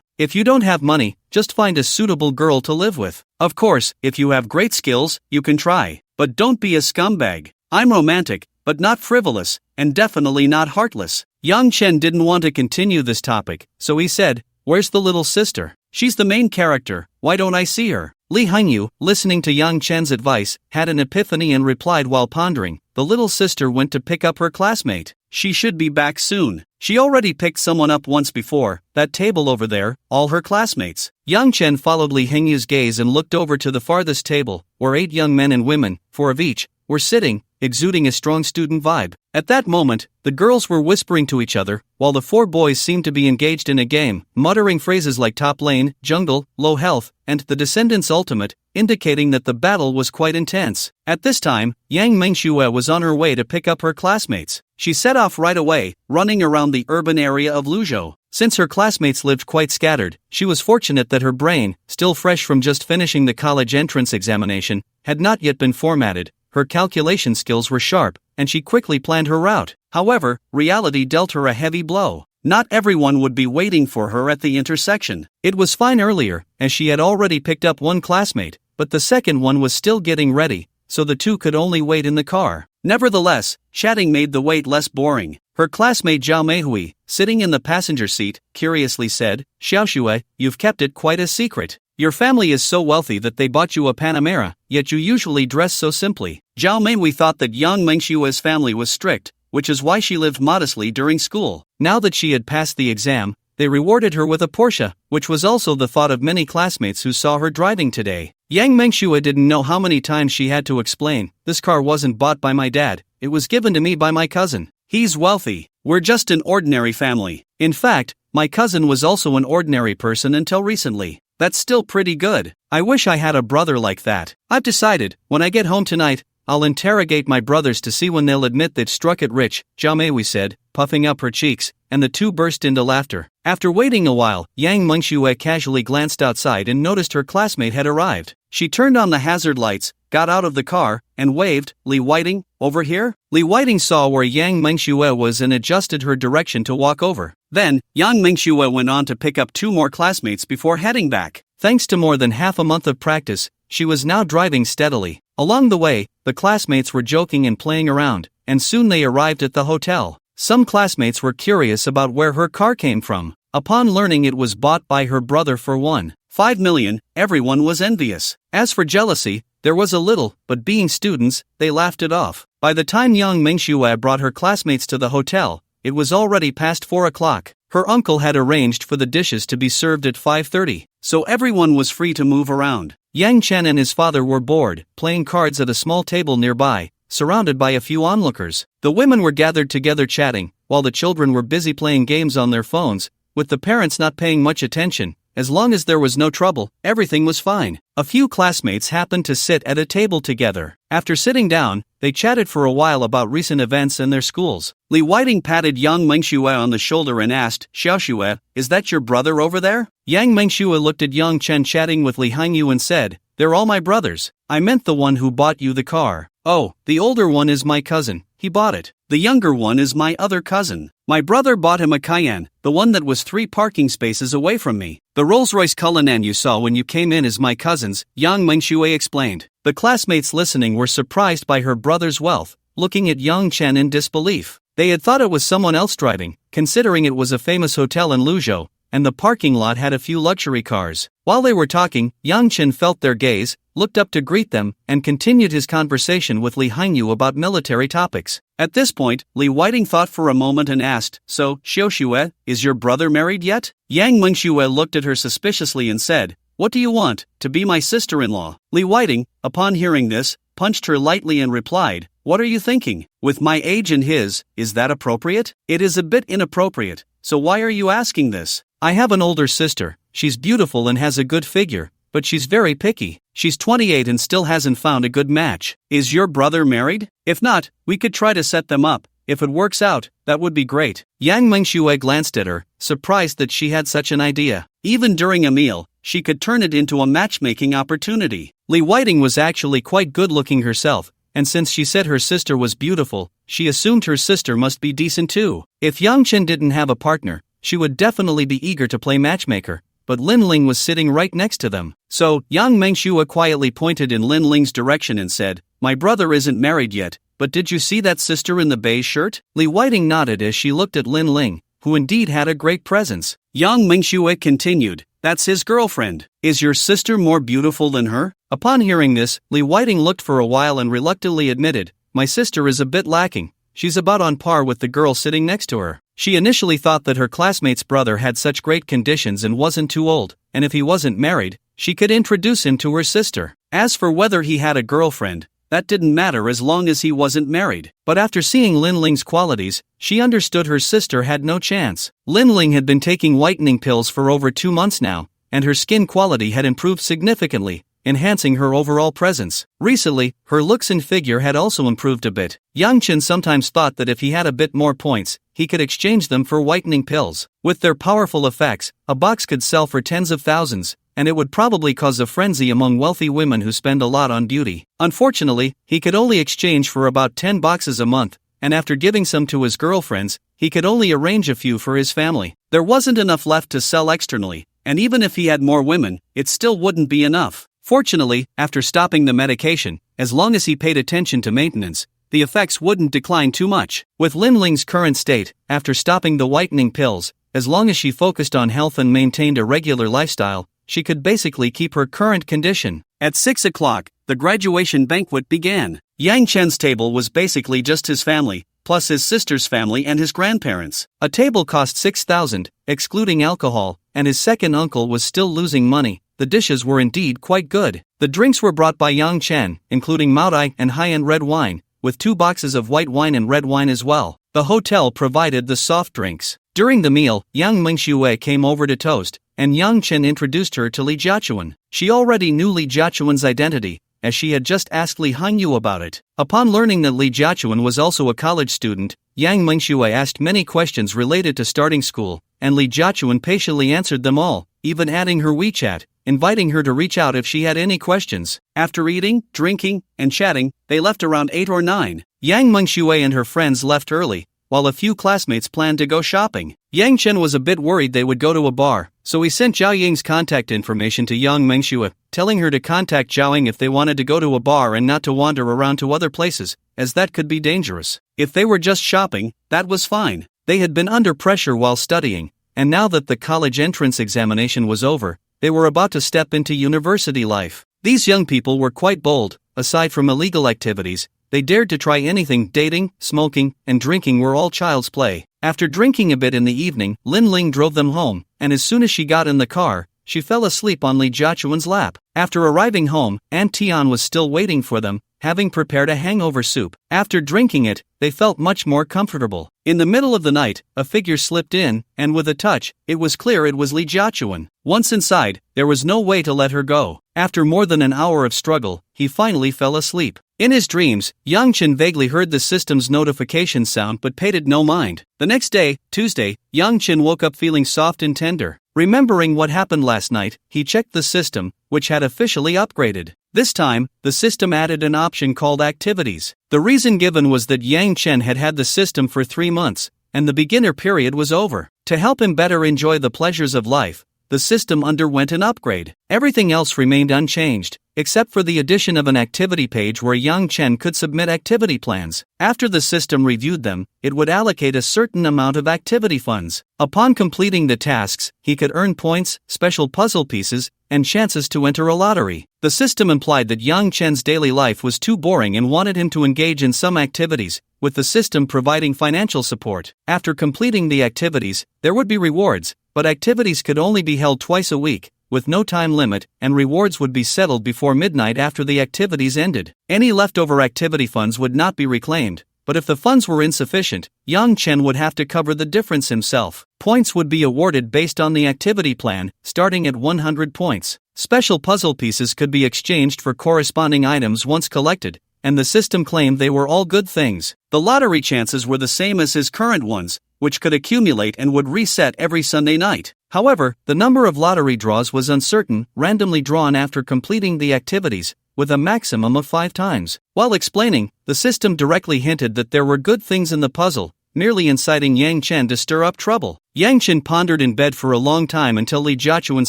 If you don't have money, just find a suitable girl to live with. Of course, if you have great skills, you can try. But don't be a scumbag. I'm romantic, but not frivolous, and definitely not heartless. Yang Chen didn't want to continue this topic, so he said, "Where's the little sister? She's the main character, why don't I see her?" Li Hengyu, listening to Yang Chen's advice, had an epiphany and replied while pondering, "The little sister went to pick up her classmate. She should be back soon. She already picked someone up once before, that table over there, all her classmates." Yang Chen followed Li Hengyu's gaze and looked over to the farthest table, where 8 young men and women, 4 of each, were sitting, exuding a strong student vibe. At that moment, the girls were whispering to each other, while the 4 boys seemed to be engaged in a game, muttering phrases like top lane, jungle, low health, and the descendants ultimate, indicating that the battle was quite intense. At this time, Yang Mengxue was on her way to pick up her classmates. She set off right away, running around the urban area of Luzhou. Since her classmates lived quite scattered, she was fortunate that her brain, still fresh from just finishing the college entrance examination, had not yet been formatted. Her calculation skills were sharp, and she quickly planned her route. However, reality dealt her a heavy blow. Not everyone would be waiting for her at the intersection. It was fine earlier, as she had already picked up one classmate, but the second one was still getting ready, so the two could only wait in the car. Nevertheless, chatting made the wait less boring. Her classmate Zhao Meihui, sitting in the passenger seat, curiously said, "Xiaoxue, you've kept it quite a secret. Your family is so wealthy that they bought you a Panamera, yet you usually dress so simply." Zhao Meihui thought that Yang Mengshue's family was strict, which is why she lived modestly during school. Now that she had passed the exam, they rewarded her with a Porsche, which was also the thought of many classmates who saw her driving today. Yang Mengxue didn't know how many times she had to explain, "This car wasn't bought by my dad, it was given to me by my cousin. He's wealthy. We're just an ordinary family. In fact, my cousin was also an ordinary person until recently. That's still pretty good. I wish I had a brother like that. I've decided, when I get home tonight, I'll interrogate my brothers to see when they'll admit they'd struck it rich," Zhao Meihui said, puffing up her cheeks, and the two burst into laughter. After waiting a while, Yang Mengxue casually glanced outside and noticed her classmate had arrived. She turned on the hazard lights, got out of the car, and waved, "Li Whiting, over here?" Li Whiting saw where Yang Mengxue was and adjusted her direction to walk over. Then, Yang Mengxue went on to pick up 2 more classmates before heading back. Thanks to more than half a month of practice, she was now driving steadily. Along the way, the classmates were joking and playing around, and soon they arrived at the hotel. Some classmates were curious about where her car came from. Upon learning it was bought by her brother for 1.5 million, everyone was envious. As for jealousy, there was a little, but being students, they laughed it off. By the time young Mengxue brought her classmates to the hotel, it was already past 4 o'clock. Her uncle had arranged for the dishes to be served at 5:30, so everyone was free to move around. Yang Chen and his father were bored, playing cards at a small table nearby, surrounded by a few onlookers. The women were gathered together chatting, while the children were busy playing games on their phones, with the parents not paying much attention. As long as there was no trouble, everything was fine. A few classmates happened to sit at a table together. After sitting down, they chatted for a while about recent events in their schools. Li Whiting patted Yang Mengxue on the shoulder and asked, "Xiaoxue, is that your brother over there?" Yang Mengxue looked at Yang Chen chatting with Li Hangyu and said, "They're all my brothers. I meant the one who bought you the car." "Oh, the older one is my cousin. He bought it. The younger one is my other cousin. My brother bought him a Cayenne, the one that was 3 parking spaces away from me. The Rolls-Royce Cullinan you saw when you came in is my cousin's," Yang Mengxue explained. The classmates listening were surprised by her brother's wealth, looking at Yang Chen in disbelief. They had thought it was someone else driving, considering it was a famous hotel in Luzhou, and the parking lot had a few luxury cars. While they were talking, Yang Chen felt their gaze, looked up to greet them, and continued his conversation with Li Hangyu about military topics. At this point, Li Whiting thought for a moment and asked, "So, Xiaoxue, is your brother married yet?" Yang Mengxue looked at her suspiciously and said, "What do you want, to be my sister-in-law?" Li Whiting, upon hearing this, punched her lightly and replied, "What are you thinking? With my age and his, is that appropriate? It is a bit inappropriate, so why are you asking this? I have an older sister, she's beautiful and has a good figure, but she's very picky. She's 28 and still hasn't found a good match. Is your brother married? If not, we could try to set them up. If it works out, that would be great." Yang Mengxue glanced at her, surprised that she had such an idea. Even during a meal, she could turn it into a matchmaking opportunity. Li Whiting was actually quite good-looking herself, and since she said her sister was beautiful, she assumed her sister must be decent too. If Yang Chen didn't have a partner, she would definitely be eager to play matchmaker, but Lin Ling was sitting right next to them. So, Yang Mengxue quietly pointed in Lin Ling's direction and said, "My brother isn't married yet, but did you see that sister in the beige shirt?" Li Whiting nodded as she looked at Lin Ling, who indeed had a great presence. Yang Mengxue continued, "That's his girlfriend. Is your sister more beautiful than her?" Upon hearing this, Li Whiting looked for a while and reluctantly admitted, "My sister is a bit lacking. She's about on par with the girl sitting next to her." She initially thought that her classmate's brother had such great conditions and wasn't too old, and if he wasn't married, she could introduce him to her sister. As for whether he had a girlfriend, that didn't matter as long as he wasn't married. But after seeing Lin Ling's qualities, she understood her sister had no chance. Lin Ling had been taking whitening pills for over 2 months now, and her skin quality had improved significantly, enhancing her overall presence. Recently, her looks and figure had also improved a bit. Yang Chen sometimes thought that if he had a bit more points, he could exchange them for whitening pills. With their powerful effects, a box could sell for tens of thousands, and it would probably cause a frenzy among wealthy women who spend a lot on beauty. Unfortunately, he could only exchange for about 10 boxes a month, and after giving some to his girlfriends, he could only arrange a few for his family. There wasn't enough left to sell externally, and even if he had more women, it still wouldn't be enough. Fortunately, after stopping the medication, as long as he paid attention to maintenance, the effects wouldn't decline too much. With Lin Ling's current state, after stopping the whitening pills, as long as she focused on health and maintained a regular lifestyle, she could basically keep her current condition. At 6 o'clock, the graduation banquet began. Yang Chen's table was basically just his family, plus his sister's family and his grandparents. A table cost 6,000, excluding alcohol, and his second uncle was still losing money. The dishes were indeed quite good. The drinks were brought by Yang Chen, including Maodai and high-end red wine, with 2 boxes of white wine and red wine as well. The hotel provided the soft drinks. During the meal, Yang Mengxue came over to toast, and Yang Chen introduced her to Li Jiachuan. She already knew Li Jiachuan's identity, as she had just asked Li Hangyu about it. Upon learning that Li Jiachuan was also a college student, Yang Mengxue asked many questions related to starting school, and Li Jiachuan patiently answered them all, even adding her WeChat, inviting her to reach out if she had any questions. After eating, drinking, and chatting, they left around 8 or 9. Yang Mengxue and her friends left early, while a few classmates planned to go shopping. Yang Chen was a bit worried they would go to a bar, so he sent Zhao Ying's contact information to Yang Mengxue, telling her to contact Zhao Ying if they wanted to go to a bar and not to wander around to other places, as that could be dangerous. If they were just shopping, that was fine. They had been under pressure while studying, and now that the college entrance examination was over, they were about to step into university life. These young people were quite bold. Aside from illegal activities, they dared to try anything. Dating, smoking, and drinking were all child's play. After drinking a bit in the evening, Lin Ling drove them home, and as soon as she got in the car, she fell asleep on Li Jiachuan's lap. After arriving home, Aunt Tian was still waiting for them, having prepared a hangover soup. After drinking it, they felt much more comfortable. In the middle of the night, a figure slipped in, and with a touch, it was clear it was Li Jiachuan. Once inside, there was no way to let her go. After more than an hour of struggle, he finally fell asleep. In his dreams, Yang Chen vaguely heard the system's notification sound but paid it no mind. The next day, Tuesday, Yang Chen woke up feeling soft and tender. Remembering what happened last night, he checked the system, which had officially upgraded. This time, the system added an option called Activities. The reason given was that Yang Chen had had the system for 3 months, and the beginner period was over. To help him better enjoy the pleasures of life, the system underwent an upgrade. Everything else remained unchanged, except for the addition of an activity page where Yang Chen could submit activity plans. After the system reviewed them, it would allocate a certain amount of activity funds. Upon completing the tasks, he could earn points, special puzzle pieces, and chances to enter a lottery. The system implied that Yang Chen's daily life was too boring and wanted him to engage in some activities, with the system providing financial support. After completing the activities, there would be rewards, but activities could only be held twice a week, with no time limit, and rewards would be settled before midnight after the activities ended. Any leftover activity funds would not be reclaimed, but if the funds were insufficient, Yang Chen would have to cover the difference himself. Points would be awarded based on the activity plan, starting at 100 points. Special puzzle pieces could be exchanged for corresponding items once collected, and the system claimed they were all good things. The lottery chances were the same as his current ones, which could accumulate and would reset every Sunday night. However, the number of lottery draws was uncertain, randomly drawn after completing the activities, with a maximum of 5 times. While explaining, the system directly hinted that there were good things in the puzzle, merely inciting Yang Chen to stir up trouble. Yang Chen pondered in bed for a long time until Li Jiachuan's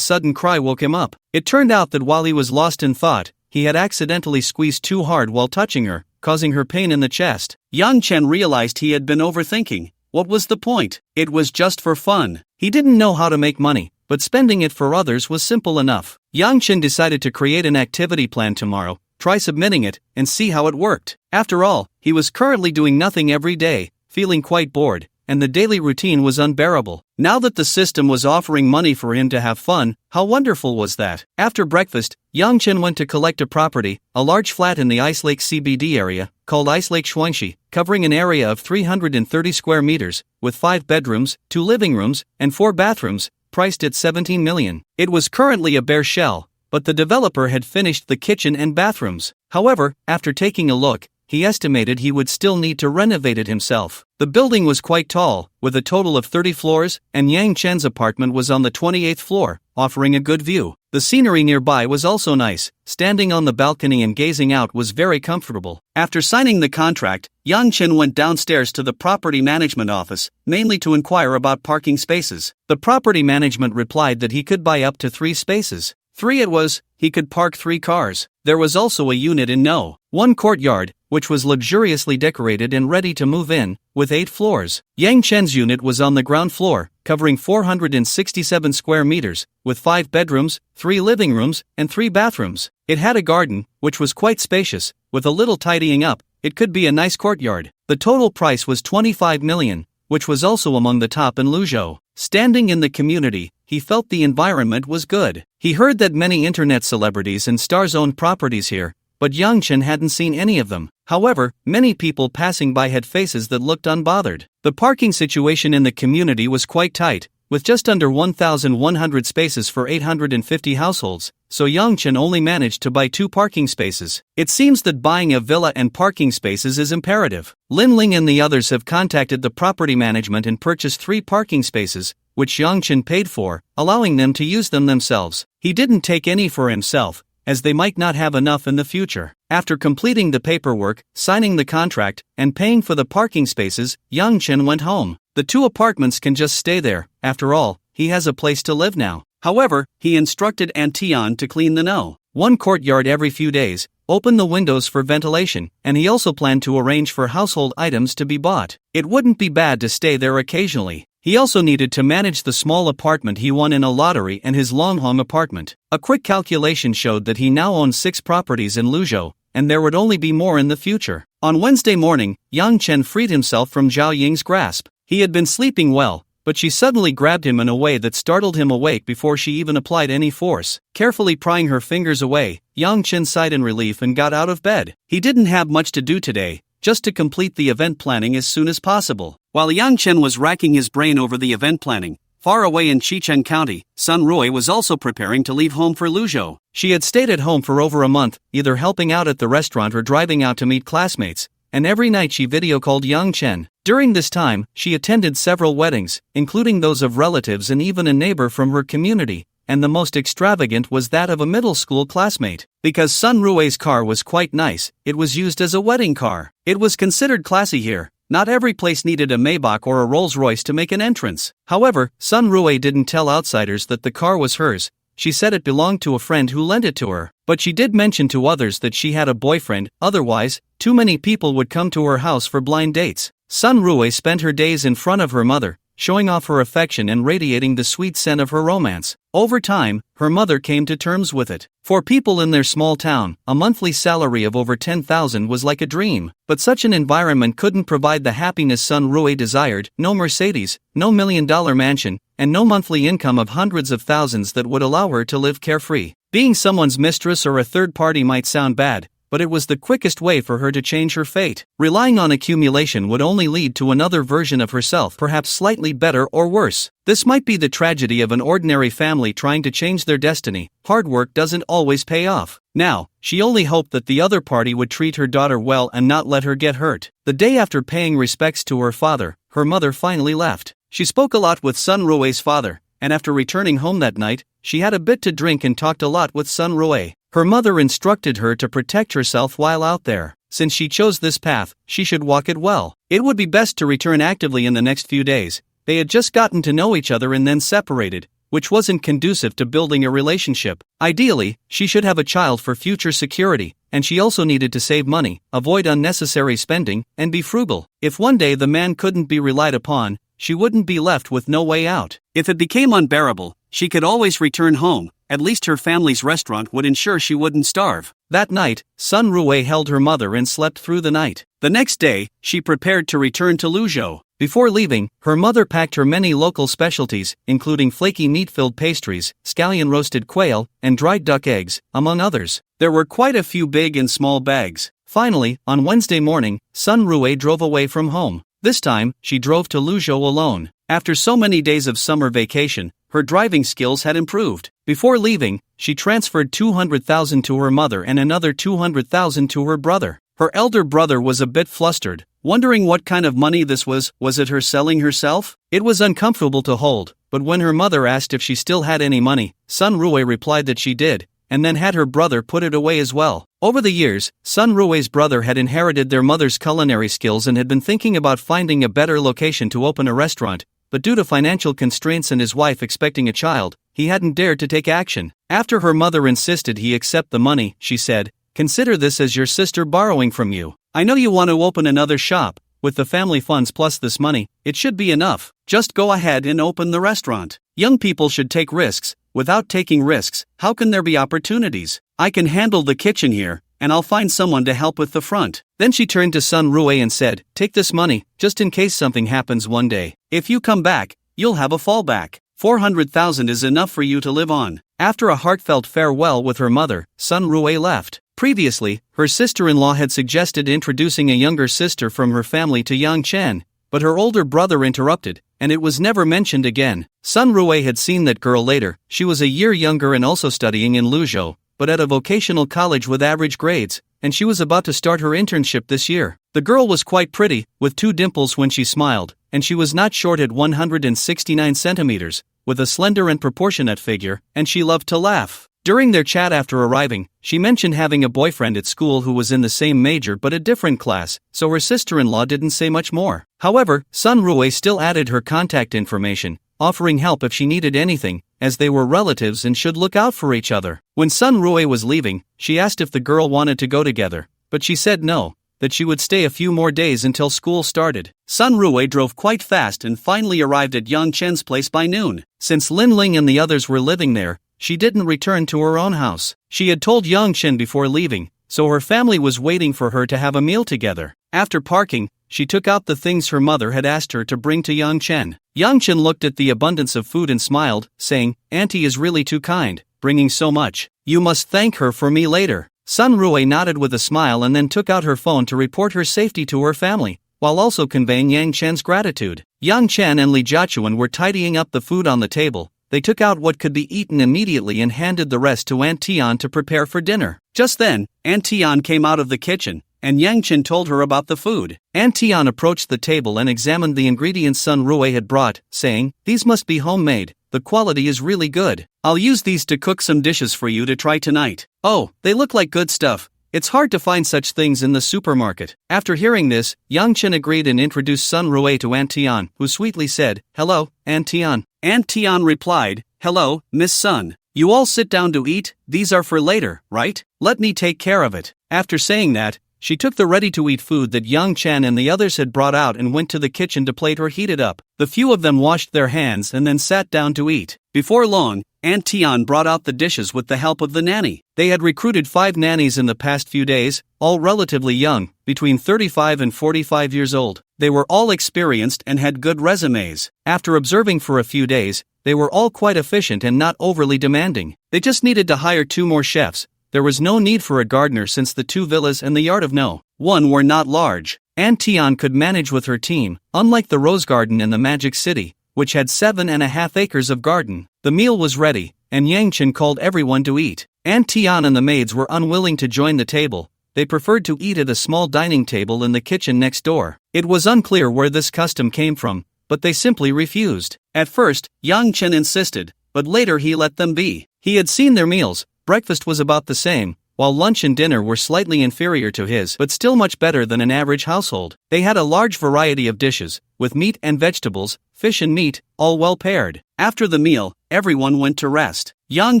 sudden cry woke him up. It turned out that while he was lost in thought, he had accidentally squeezed too hard while touching her, causing her pain in the chest. Yang Chen realized he had been overthinking. What was the point? It was just for fun. He didn't know how to make money, but spending it for others was simple enough. Yang Chen decided to create an activity plan tomorrow, try submitting it, and see how it worked. After all, he was currently doing nothing every day, feeling quite bored, and the daily routine was unbearable. Now that the system was offering money for him to have fun, how wonderful was that? After breakfast, Yang Chen went to collect a property, a large flat in the Ice Lake CBD area, called Ice Lake Shuangxi, covering an area of 330 square meters, with 5 bedrooms, 2 living rooms, and 4 bathrooms, priced at 17 million. It was currently a bare shell, but the developer had finished the kitchen and bathrooms. However, after taking a look, he estimated he would still need to renovate it himself. The building was quite tall, with a total of 30 floors, and Yang Chen's apartment was on the 28th floor, offering a good view. The scenery nearby was also nice. Standing on the balcony and gazing out was very comfortable. After signing the contract, Yang Chen went downstairs to the property management office, mainly to inquire about parking spaces. The property management replied that he could buy up to 3 spaces. 3 it was, he could park 3 cars. There was also a unit in No. 1 courtyard, which was luxuriously decorated and ready to move in, with 8 floors. Yang Chen's unit was on the ground floor, covering 467 square meters, with 5 bedrooms, 3 living rooms, and 3 bathrooms. It had a garden, which was quite spacious. With a little tidying up, it could be a nice courtyard. The total price was 25 million, which was also among the top in Luzhou. Standing in the community, he felt the environment was good. He heard that many internet celebrities and stars owned properties here, but Yang Chen hadn't seen any of them. However, many people passing by had faces that looked unbothered. The parking situation in the community was quite tight, with just under 1,100 spaces for 850 households, so Yang Chen only managed to buy 2 parking spaces. It seems that buying a villa and parking spaces is imperative. Lin Ling and the others have contacted the property management and purchased 3 parking spaces, which Yang Chen paid for, allowing them to use them themselves. He didn't take any for himself, as they might not have enough in the future. After completing the paperwork, signing the contract, and paying for the parking spaces, Yang Chen went home. The 2 apartments can just stay there. After all, he has a place to live now. However, he instructed Aunt Tian to clean the one courtyard every few days, open the windows for ventilation, and he also planned to arrange for household items to be bought. It wouldn't be bad to stay there occasionally. He also needed to manage the small apartment he won in a lottery and his Longhong apartment. A quick calculation showed that he now owned 6 properties in Luzhou, and there would only be more in the future. On Wednesday morning, Yang Chen freed himself from Zhao Ying's grasp. He had been sleeping well, but she suddenly grabbed him in a way that startled him awake before she even applied any force. Carefully prying her fingers away, Yang Chen sighed in relief and got out of bed. He didn't have much to do today, just to complete the event planning as soon as possible. While Yang Chen was racking his brain over the event planning, far away in Qichen County, Sun Rui was also preparing to leave home for Luzhou. She had stayed at home for over a month, either helping out at the restaurant or driving out to meet classmates, and every night she video called Yang Chen. During this time, she attended several weddings, including those of relatives and even a neighbor from her community, and the most extravagant was that of a middle school classmate. Because Sun Rui's car was quite nice, it was used as a wedding car. It was considered classy here. Not every place needed a Maybach or a Rolls-Royce to make an entrance. However, Sun Rui didn't tell outsiders that the car was hers. She said it belonged to a friend who lent it to her, but she did mention to others that she had a boyfriend, otherwise, too many people would come to her house for blind dates. Sun Rui spent her days in front of her mother, showing off her affection and radiating the sweet scent of her romance. Over time, her mother came to terms with it. For people in their small town, a monthly salary of over 10,000 was like a dream, but such an environment couldn't provide the happiness Sun Rui desired. No Mercedes, no million-dollar mansion, and no monthly income of hundreds of thousands that would allow her to live carefree. Being someone's mistress or a third party might sound bad, but it was the quickest way for her to change her fate. Relying on accumulation would only lead to another version of herself, perhaps slightly better or worse. This might be the tragedy of an ordinary family trying to change their destiny. Hard work doesn't always pay off. Now, she only hoped that the other party would treat her daughter well and not let her get hurt. The day after paying respects to her father, her mother finally left. She spoke a lot with Sun Rui's father, and after returning home that night, she had a bit to drink and talked a lot with Sun Rui. Her mother instructed her to protect herself while out there. Since she chose this path, she should walk it well. It would be best to return actively in the next few days. They had just gotten to know each other and then separated, which wasn't conducive to building a relationship. Ideally, she should have a child for future security, and she also needed to save money, avoid unnecessary spending, and be frugal. If one day the man couldn't be relied upon, she wouldn't be left with no way out. If it became unbearable, she could always return home. At least her family's restaurant would ensure she wouldn't starve. That night, Sun Rui held her mother and slept through the night. The next day, she prepared to return to Luzhou. Before leaving, her mother packed her many local specialties, including flaky meat-filled pastries, scallion roasted quail, and dried duck eggs, among others. There were quite a few big and small bags. Finally, on Wednesday morning, Sun Rui drove away from home. This time, she drove to Luzhou alone. After so many days of summer vacation, her driving skills had improved. Before leaving, she transferred 200,000 to her mother and another 200,000 to her brother. Her elder brother was a bit flustered, wondering what kind of money this was. Was it her selling herself? It was uncomfortable to hold, but when her mother asked if she still had any money, Sun Rui replied that she did, and then had her brother put it away as well. Over the years, Sun Rui's brother had inherited their mother's culinary skills and had been thinking about finding a better location to open a restaurant, but due to financial constraints and his wife expecting a child, he hadn't dared to take action. After her mother insisted he accept the money, she said, "Consider this as your sister borrowing from you. I know you want to open another shop. With the family funds plus this money, it should be enough. Just go ahead and open the restaurant. Young people should take risks. Without taking risks, how can there be opportunities? I can handle the kitchen here, and I'll find someone to help with the front." Then she turned to Sun Rui and said, "Take this money, just in case something happens one day. If you come back, you'll have a fallback. 400,000 is enough for you to live on." After a heartfelt farewell with her mother, Sun Rui left. Previously, her sister-in-law had suggested introducing a younger sister from her family to Yang Chen, but her older brother interrupted, and it was never mentioned again. Sun Rui had seen that girl later. She was a year younger and also studying in Luzhou, but at a vocational college with average grades, and she was about to start her internship this year. The girl was quite pretty, with 2 dimples when she smiled, and she was not short at 169 centimeters, with a slender and proportionate figure, and she loved to laugh. During their chat after arriving, she mentioned having a boyfriend at school who was in the same major but a different class, so her sister-in-law didn't say much more. However, Sun Rui still added her contact information, offering help if she needed anything, as they were relatives and should look out for each other. When Sun Rui was leaving, she asked if the girl wanted to go together, but she said no, that she would stay a few more days until school started. Sun Rui drove quite fast and finally arrived at Yang Chen's place by noon. Since Lin Ling and the others were living there, she didn't return to her own house. She had told Yang Chen before leaving, so her family was waiting for her to have a meal together. After parking, she took out the things her mother had asked her to bring to Yang Chen. Yang Chen looked at the abundance of food and smiled, saying, "Auntie is really too kind, bringing so much. You must thank her for me later." Sun Rui nodded with a smile and then took out her phone to report her safety to her family, while also conveying Yang Chen's gratitude. Yang Chen and Li Jiachuan were tidying up the food on the table. They took out what could be eaten immediately and handed the rest to Aunt Tian to prepare for dinner. Just then, Aunt Tian came out of the kitchen, and Yang Chen told her about the food. Aunt Tian approached the table and examined the ingredients Sun Rui had brought, saying, "These must be homemade, the quality is really good. I'll use these to cook some dishes for you to try tonight." "Oh, they look like good stuff. It's hard to find such things in the supermarket." After hearing this, Yang Chen agreed and introduced Sun Rui to Aunt Tian, who sweetly said, "Hello, Aunt Tian." Aunt Tian replied, "Hello, Miss Sun. You all sit down to eat, these are for later, right? Let me take care of it." After saying that, she took the ready-to-eat food that Yang Chen and the others had brought out and went to the kitchen to plate or heat it up. The few of them washed their hands and then sat down to eat. Before long, Aunt Tian brought out the dishes with the help of the nanny. They had recruited 5 nannies in the past few days, all relatively young, between 35 and 45 years old. They were all experienced and had good resumes. After observing for a few days, they were all quite efficient and not overly demanding. They just needed to hire 2 more chefs. There was no need for a gardener since the 2 villas and the yard of No. 1 were not large. Aunt Tian could manage with her team, unlike the Rose Garden in the Magic City, which had 7.5 acres of garden. The meal was ready, and Yang Chen called everyone to eat. Aunt Tian and the maids were unwilling to join the table. They preferred to eat at a small dining table in the kitchen next door. It was unclear where this custom came from, but they simply refused. At first, Yang Chen insisted, but later he let them be. He had seen their meals. Breakfast was about the same, while lunch and dinner were slightly inferior to his, but still much better than an average household. They had a large variety of dishes, with meat and vegetables, fish and meat, all well paired. After the meal, everyone went to rest. Yang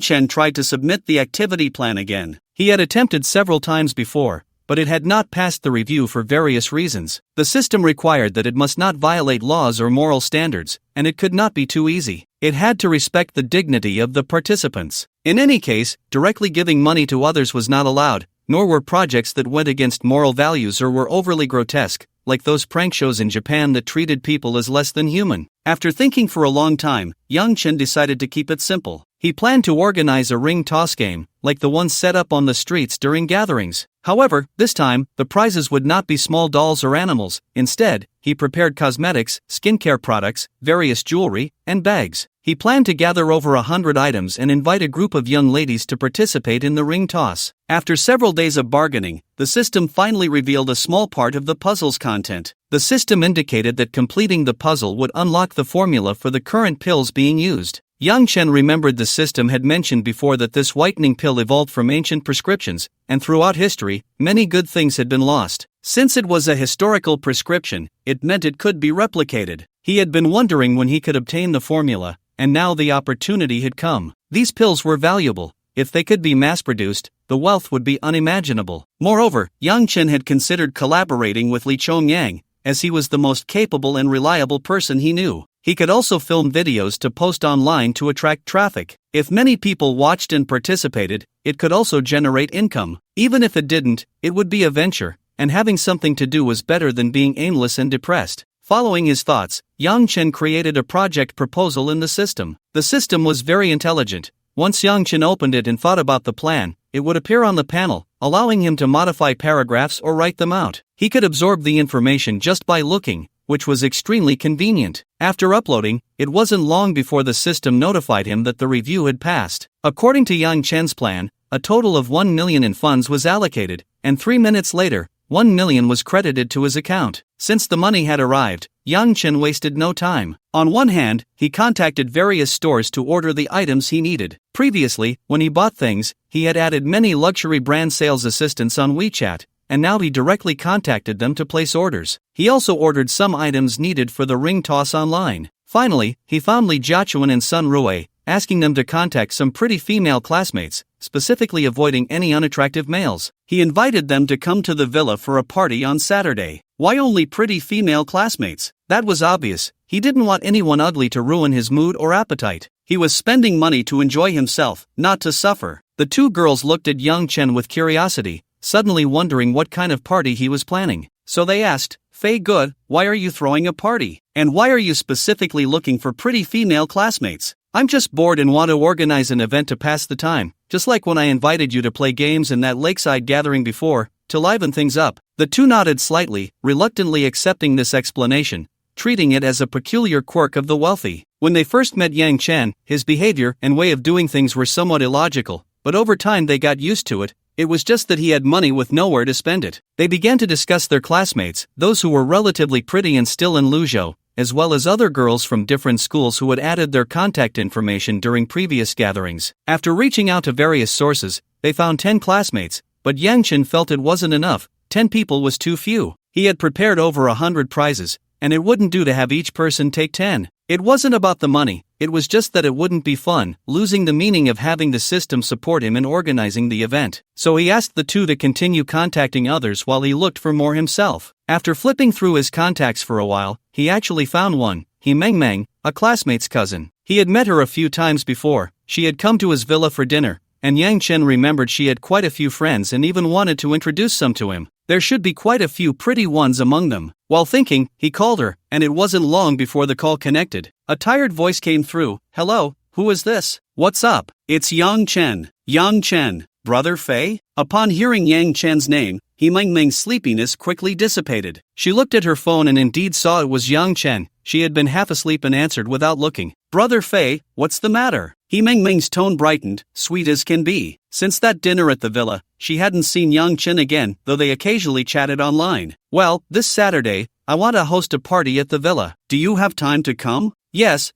Chen tried to submit the activity plan again. He had attempted several times before, but it had not passed the review for various reasons. The system required that it must not violate laws or moral standards, and it could not be too easy. It had to respect the dignity of the participants. In any case, directly giving money to others was not allowed, nor were projects that went against moral values or were overly grotesque, like those prank shows in Japan that treated people as less than human. After thinking for a long time, Yang Chen decided to keep it simple. He planned to organize a ring toss game, like the ones set up on the streets during gatherings. However, this time, the prizes would not be small dolls or animals. Instead, he prepared cosmetics, skincare products, various jewelry, and bags. He planned to gather over 100 items and invite a group of young ladies to participate in the ring toss. After several days of bargaining, the system finally revealed a small part of the puzzle's content. The system indicated that completing the puzzle would unlock the formula for the current pills being used. Yang Chen remembered the system had mentioned before that this whitening pill evolved from ancient prescriptions, and throughout history, many good things had been lost. Since it was a historical prescription, it meant it could be replicated. He had been wondering when he could obtain the formula, and now the opportunity had come. These pills were valuable. If they could be mass-produced, the wealth would be unimaginable. Moreover, Yang Chen had considered collaborating with Li Chongyang, as he was the most capable and reliable person he knew. He could also film videos to post online to attract traffic. If many people watched and participated, it could also generate income. Even if it didn't, it would be a venture, and having something to do was better than being aimless and depressed. Following his thoughts, Yang Chen created a project proposal in the system. The system was very intelligent. Once Yang Chen opened it and thought about the plan, it would appear on the panel, allowing him to modify paragraphs or write them out. He could absorb the information just by looking, which was extremely convenient. After uploading, it wasn't long before the system notified him that the review had passed. According to Yang Chen's plan, a total of 1 million in funds was allocated, and 3 minutes later, 1 million was credited to his account. Since the money had arrived, Yang Chen wasted no time. On one hand, he contacted various stores to order the items he needed. Previously, when he bought things, he had added many luxury brand sales assistants on WeChat, and now he directly contacted them to place orders. He also ordered some items needed for the ring toss online. Finally, he found Li Jiachuan and Sun Rui, asking them to contact some pretty female classmates, specifically avoiding any unattractive males. He invited them to come to the villa for a party on Saturday. Why only pretty female classmates? That was obvious. He didn't want anyone ugly to ruin his mood or appetite. He was spending money to enjoy himself, not to suffer. The two girls looked at Young Chen with curiosity, suddenly wondering what kind of party he was planning. So they asked, "Faye Good, why are you throwing a party? And why are you specifically looking for pretty female classmates?" "I'm just bored and want to organize an event to pass the time, just like when I invited you to play games in that lakeside gathering before, to liven things up." The two nodded slightly, reluctantly accepting this explanation, treating it as a peculiar quirk of the wealthy. When they first met Yang Chen, his behavior and way of doing things were somewhat illogical, but over time they got used to it. It was just that he had money with nowhere to spend it. They began to discuss their classmates, those who were relatively pretty and still in Luzhou, as well as other girls from different schools who had added their contact information during previous gatherings. After reaching out to various sources, they found 10 classmates, but Yang Chen felt it wasn't enough. 10 people was too few. He had prepared over 100 prizes, and it wouldn't do to have each person take 10. It wasn't about the money, it was just that it wouldn't be fun, losing the meaning of having the system support him in organizing the event. So he asked the two to continue contacting others while he looked for more himself. After flipping through his contacts for a while, he actually found one, Meng, a classmate's cousin. He had met her a few times before. She had come to his villa for dinner, and Yang Chen remembered she had quite a few friends and even wanted to introduce some to him. There should be quite a few pretty ones among them. While thinking, he called her, and it wasn't long before the call connected. A tired voice came through. "Hello, who is this? What's up?" "It's Yang Chen." "Yang Chen, brother Fei?" Upon hearing Yang Chen's name, Meng's sleepiness quickly dissipated. She looked at her phone and indeed saw it was Yang Chen. She had been half asleep and answered without looking. "Brother Fei, what's the matter?" Meng's tone brightened, sweet as can be. Since that dinner at the villa, she hadn't seen Yang Chen again, though they occasionally chatted online. "Well, this Saturday, I want to host a party at the villa. Do you have time to come?" Yes.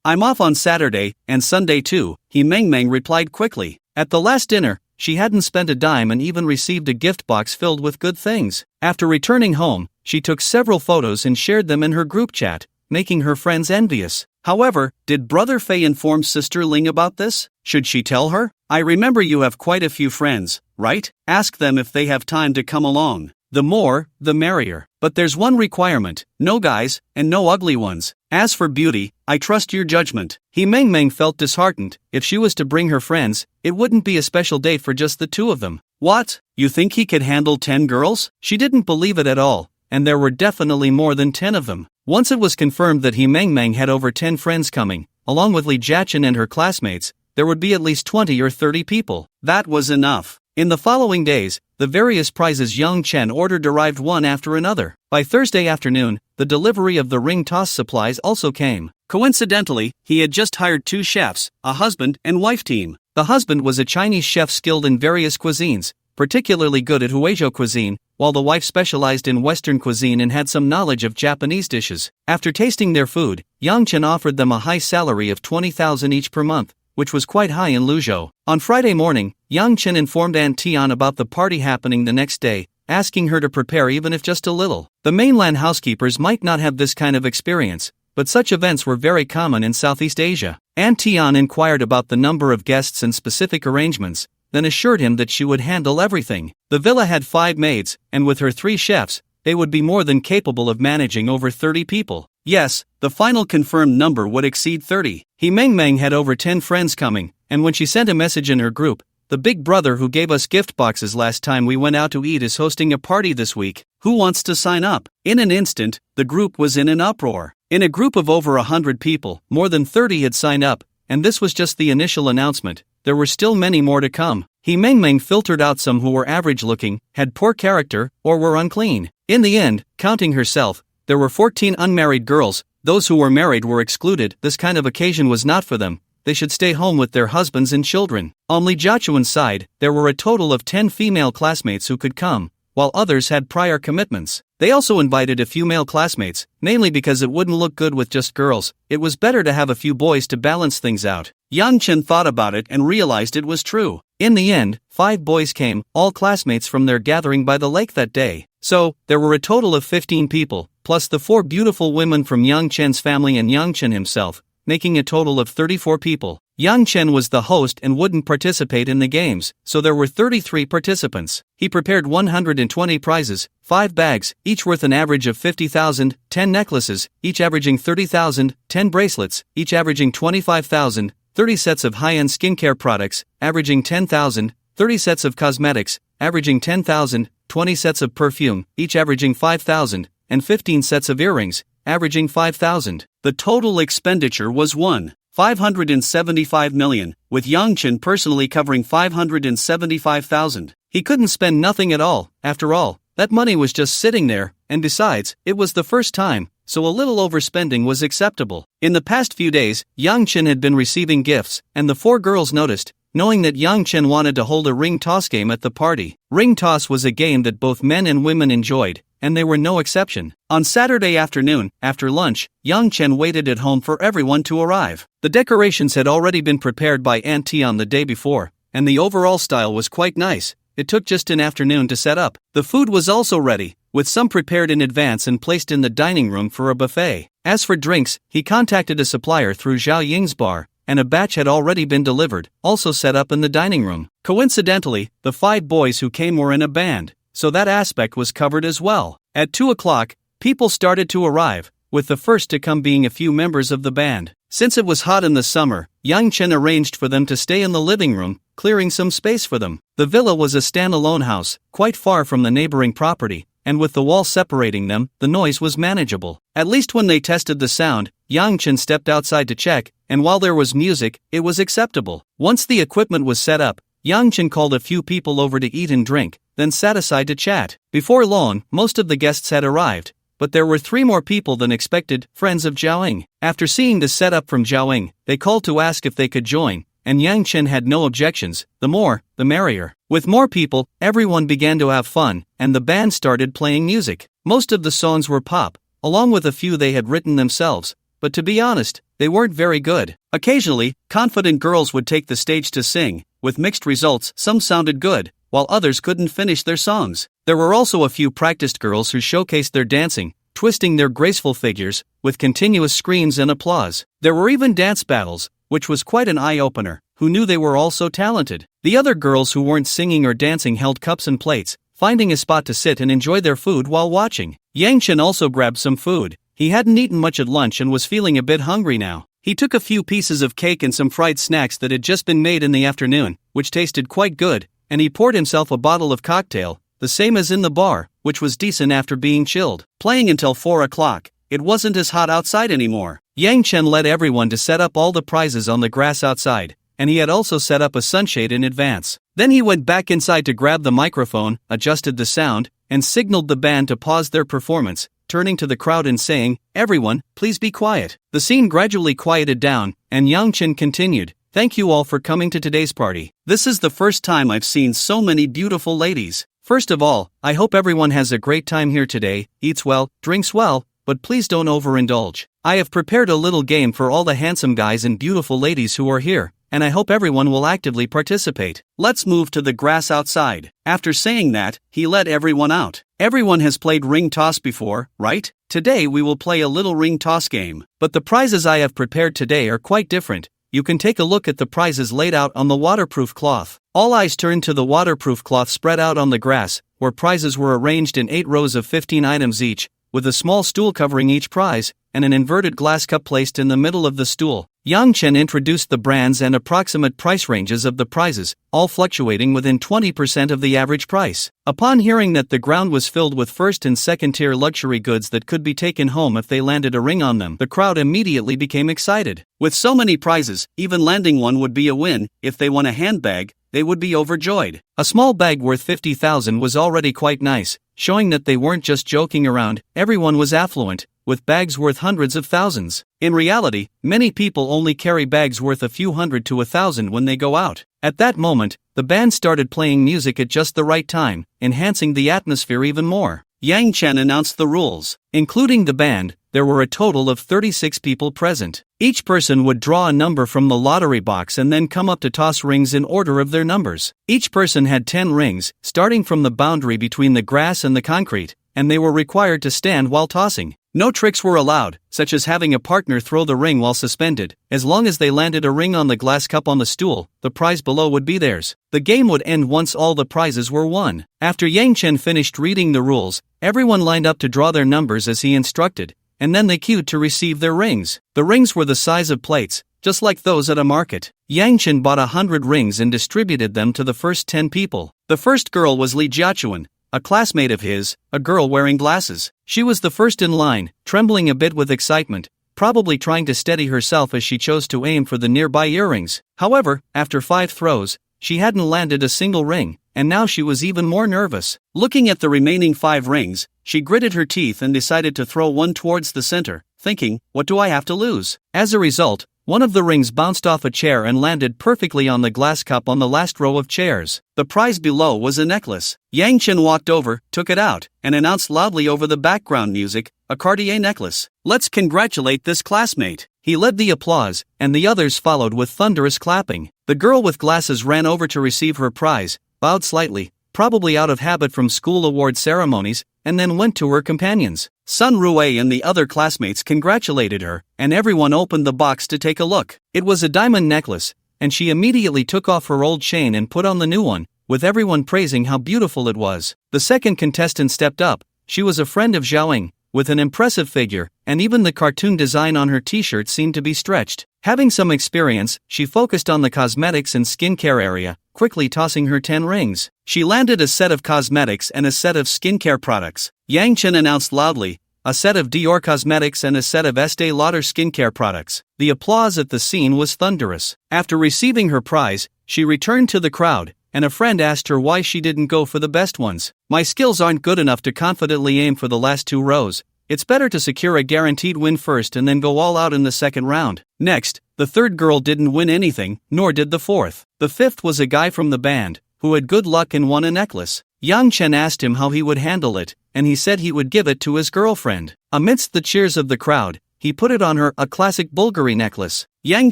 I'm off on Saturday, and Sunday too," Meng replied quickly. At the last dinner, she hadn't spent a dime and even received a gift box filled with good things. After returning home, she took several photos and shared them in her group chat, making her friends envious. However, did Brother Fei inform Sister Ling about this? Should she tell her? "I remember you have quite a few friends, right? Ask them if they have time to come along. The more, the merrier. But there's one requirement, no guys, and no ugly ones. As for beauty, I trust your judgment." Meng felt disheartened. If she was to bring her friends, it wouldn't be a special date for just the two of them. "What? You think he could handle 10 girls?" She didn't believe it at all, and there were definitely more than 10 of them. Once it was confirmed that Meng had over 10 friends coming, along with Li Jiaqin and her classmates, there would be at least 20 or 30 people. That was enough. In the following days, the various prizes Yang Chen ordered arrived one after another. By Thursday afternoon, the delivery of the ring toss supplies also came. Coincidentally, he had just hired 2 chefs, a husband and wife team. The husband was a Chinese chef skilled in various cuisines, particularly good at Huizhou cuisine, while the wife specialized in Western cuisine and had some knowledge of Japanese dishes. After tasting their food, Yang Chen offered them a high salary of 20,000 each per month, which was quite high in Luzhou. On Friday morning, Yang Chen informed Aunt Tian about the party happening the next day, asking her to prepare even if just a little. The mainland housekeepers might not have this kind of experience, but such events were very common in Southeast Asia. Aunt Tian inquired about the number of guests and specific arrangements, then assured him that she would handle everything. The villa had 5 maids, and with her 3 chefs, they would be more than capable of managing over 30 people. Yes, the final confirmed number would exceed 30. Meng had over 10 friends coming, and when she sent a message in her group, "The big brother who gave us gift boxes last time we went out to eat is hosting a party this week. Who wants to sign up?" In an instant, the group was in an uproar. In a group of over 100 people, more than 30 had signed up, and this was just the initial announcement. There were still many more to come. Meng filtered out some who were average-looking, had poor character, or were unclean. In the end, counting herself, there were 14 unmarried girls. Those who were married were excluded. This kind of occasion was not for them. They should stay home with their husbands and children. On Li Jiaquan's side, there were a total of 10 female classmates who could come, while others had prior commitments. They also invited a few male classmates, mainly because it wouldn't look good with just girls. It was better to have a few boys to balance things out. Yang Chen thought about it and realized it was true. In the end, 5 boys came, all classmates from their gathering by the lake that day. So, there were a total of 15 people, plus the 4 beautiful women from Yang Chen's family and Yang Chen himself, making a total of 34 people. Yang Chen was the host and wouldn't participate in the games, so there were 33 participants. He prepared 120 prizes, 5 bags, each worth an average of 50,000, 10 necklaces, each averaging 30,000, 10 bracelets, each averaging 25,000, 30 sets of high-end skincare products, averaging 10,000, 30 sets of cosmetics, averaging 10,000, 20 sets of perfume, each averaging 5,000, and 15 sets of earrings, averaging 5,000. The total expenditure was 1,575 million, with Yang Chen personally covering 575,000. He couldn't spend nothing at all. After all, that money was just sitting there, and besides, it was the first time, so a little overspending was acceptable. In the past few days, Yang Chen had been receiving gifts, and the 4 girls noticed, knowing that Yang Chen wanted to hold a ring toss game at the party. Ring toss was a game that both men and women enjoyed, and they were no exception. On Saturday afternoon, after lunch, Yang Chen waited at home for everyone to arrive. The decorations had already been prepared by Aunt T on the day before, and the overall style was quite nice. It took just an afternoon to set up. The food was also ready, with some prepared in advance and placed in the dining room for a buffet. As for drinks, he contacted a supplier through Zhao Ying's bar, and a batch had already been delivered, also set up in the dining room. Coincidentally, the 5 boys who came were in a band, so that aspect was covered as well. At 2 o'clock, people started to arrive, with the first to come being a few members of the band. Since it was hot in the summer, Yang Chen arranged for them to stay in the living room, clearing some space for them. The villa was a standalone house, quite far from the neighboring property, and with the wall separating them, the noise was manageable. At least when they tested the sound, Yang Chen stepped outside to check, and while there was music, it was acceptable. Once the equipment was set up, Yang Chen called a few people over to eat and drink, then sat aside to chat. Before long, most of the guests had arrived, but there were 3 more people than expected, friends of Zhaoying. After seeing the setup from Zhaoying, they called to ask if they could join, and Yang Chen had no objections. The more, the merrier. With more people, everyone began to have fun, and the band started playing music. Most of the songs were pop, along with a few they had written themselves, but to be honest, they weren't very good. Occasionally, confident girls would take the stage to sing. With mixed results, some sounded good, while others couldn't finish their songs. There were also a few practiced girls who showcased their dancing, twisting their graceful figures, with continuous screams and applause. There were even dance battles, which was quite an eye-opener. Who knew they were all so talented? The other girls who weren't singing or dancing held cups and plates, finding a spot to sit and enjoy their food while watching. Yang Chen also grabbed some food. He hadn't eaten much at lunch and was feeling a bit hungry now. He took a few pieces of cake and some fried snacks that had just been made in the afternoon, which tasted quite good, and he poured himself a bottle of cocktail, the same as in the bar, which was decent after being chilled. Playing until 4 o'clock, it wasn't as hot outside anymore. Yang Chen led everyone to set up all the prizes on the grass outside, and he had also set up a sunshade in advance. Then he went back inside to grab the microphone, adjusted the sound, and signaled the band to pause their performance, turning to the crowd and saying, "Everyone, please be quiet." The scene gradually quieted down, and Yang Chen continued, "Thank you all for coming to today's party. This is the first time I've seen so many beautiful ladies. First of all, I hope everyone has a great time here today, eats well, drinks well, but please don't overindulge. I have prepared a little game for all the handsome guys and beautiful ladies who are here, and I hope everyone will actively participate. Let's move to the grass outside." After saying that, he led everyone out. Everyone has played ring toss before, right? Today we will play a little ring toss game. But the prizes I have prepared today are quite different. You can take a look at the prizes laid out on the waterproof cloth. All eyes turned to the waterproof cloth spread out on the grass, where prizes were arranged in 8 rows of 15 items each, with a small stool covering each prize, and an inverted glass cup placed in the middle of the stool. Yang Chen introduced the brands and approximate price ranges of the prizes, all fluctuating within 20% of the average price. Upon hearing that the ground was filled with first and second tier luxury goods that could be taken home if they landed a ring on them, the crowd immediately became excited. With so many prizes, even landing one would be a win. If they won a handbag, they would be overjoyed. A small bag worth 50,000 was already quite nice, showing that they weren't just joking around. Everyone was affluent, with bags worth hundreds of thousands. In reality, many people only carry bags worth a few hundred to 1,000 when they go out. At that moment, the band started playing music at just the right time, enhancing the atmosphere even more. Yang Chen announced the rules. Including the band, there were a total of 36 people present. Each person would draw a number from the lottery box and then come up to toss rings in order of their numbers. Each person had 10 rings, starting from the boundary between the grass and the concrete, and they were required to stand while tossing. No tricks were allowed, such as having a partner throw the ring while suspended. As long as they landed a ring on the glass cup on the stool, the prize below would be theirs. The game would end once all the prizes were won. After Yang Chen finished reading the rules, everyone lined up to draw their numbers as he instructed, and then they queued to receive their rings. The rings were the size of plates, just like those at a market. Yang Chen bought 100 rings and distributed them to the first 10 people. The first girl was Li Jiachuan, a classmate of his, a girl wearing glasses. She was the first in line, trembling a bit with excitement, probably trying to steady herself as she chose to aim for the nearby earrings. However, after 5 throws, she hadn't landed a single ring, and now she was even more nervous. Looking at the remaining 5 rings, she gritted her teeth and decided to throw one towards the center, thinking, what do I have to lose? As a result, one of the rings bounced off a chair and landed perfectly on the glass cup on the last row of chairs. The prize below was a necklace. Yang Chen walked over, took it out, and announced loudly over the background music, a Cartier necklace. Let's congratulate this classmate. He led the applause, and the others followed with thunderous clapping. The girl with glasses ran over to receive her prize, bowed slightly, probably out of habit from school award ceremonies, and then went to her companions. Sun Ruei and the other classmates congratulated her, and everyone opened the box to take a look. It was a diamond necklace, and she immediately took off her old chain and put on the new one, with everyone praising how beautiful it was. The second contestant stepped up. She was a friend of Zhaoying, with an impressive figure, and even the cartoon design on her t-shirt seemed to be stretched. Having some experience, she focused on the cosmetics and skincare area, quickly tossing her 10 rings. She landed a set of cosmetics and a set of skincare products. Yang Chen announced loudly, a set of Dior cosmetics and a set of Estee Lauder skincare products. The applause at the scene was thunderous. After receiving her prize, she returned to the crowd, and a friend asked her why she didn't go for the best ones. My skills aren't good enough to confidently aim for the last 2 rows. It's better to secure a guaranteed win first and then go all out in the second round. Next, the third girl didn't win anything, nor did the fourth. The fifth was a guy from the band, who had good luck and won a necklace. Yang Chen asked him how he would handle it, and he said he would give it to his girlfriend. Amidst the cheers of the crowd, he put it on her, a classic Bulgari necklace. Yang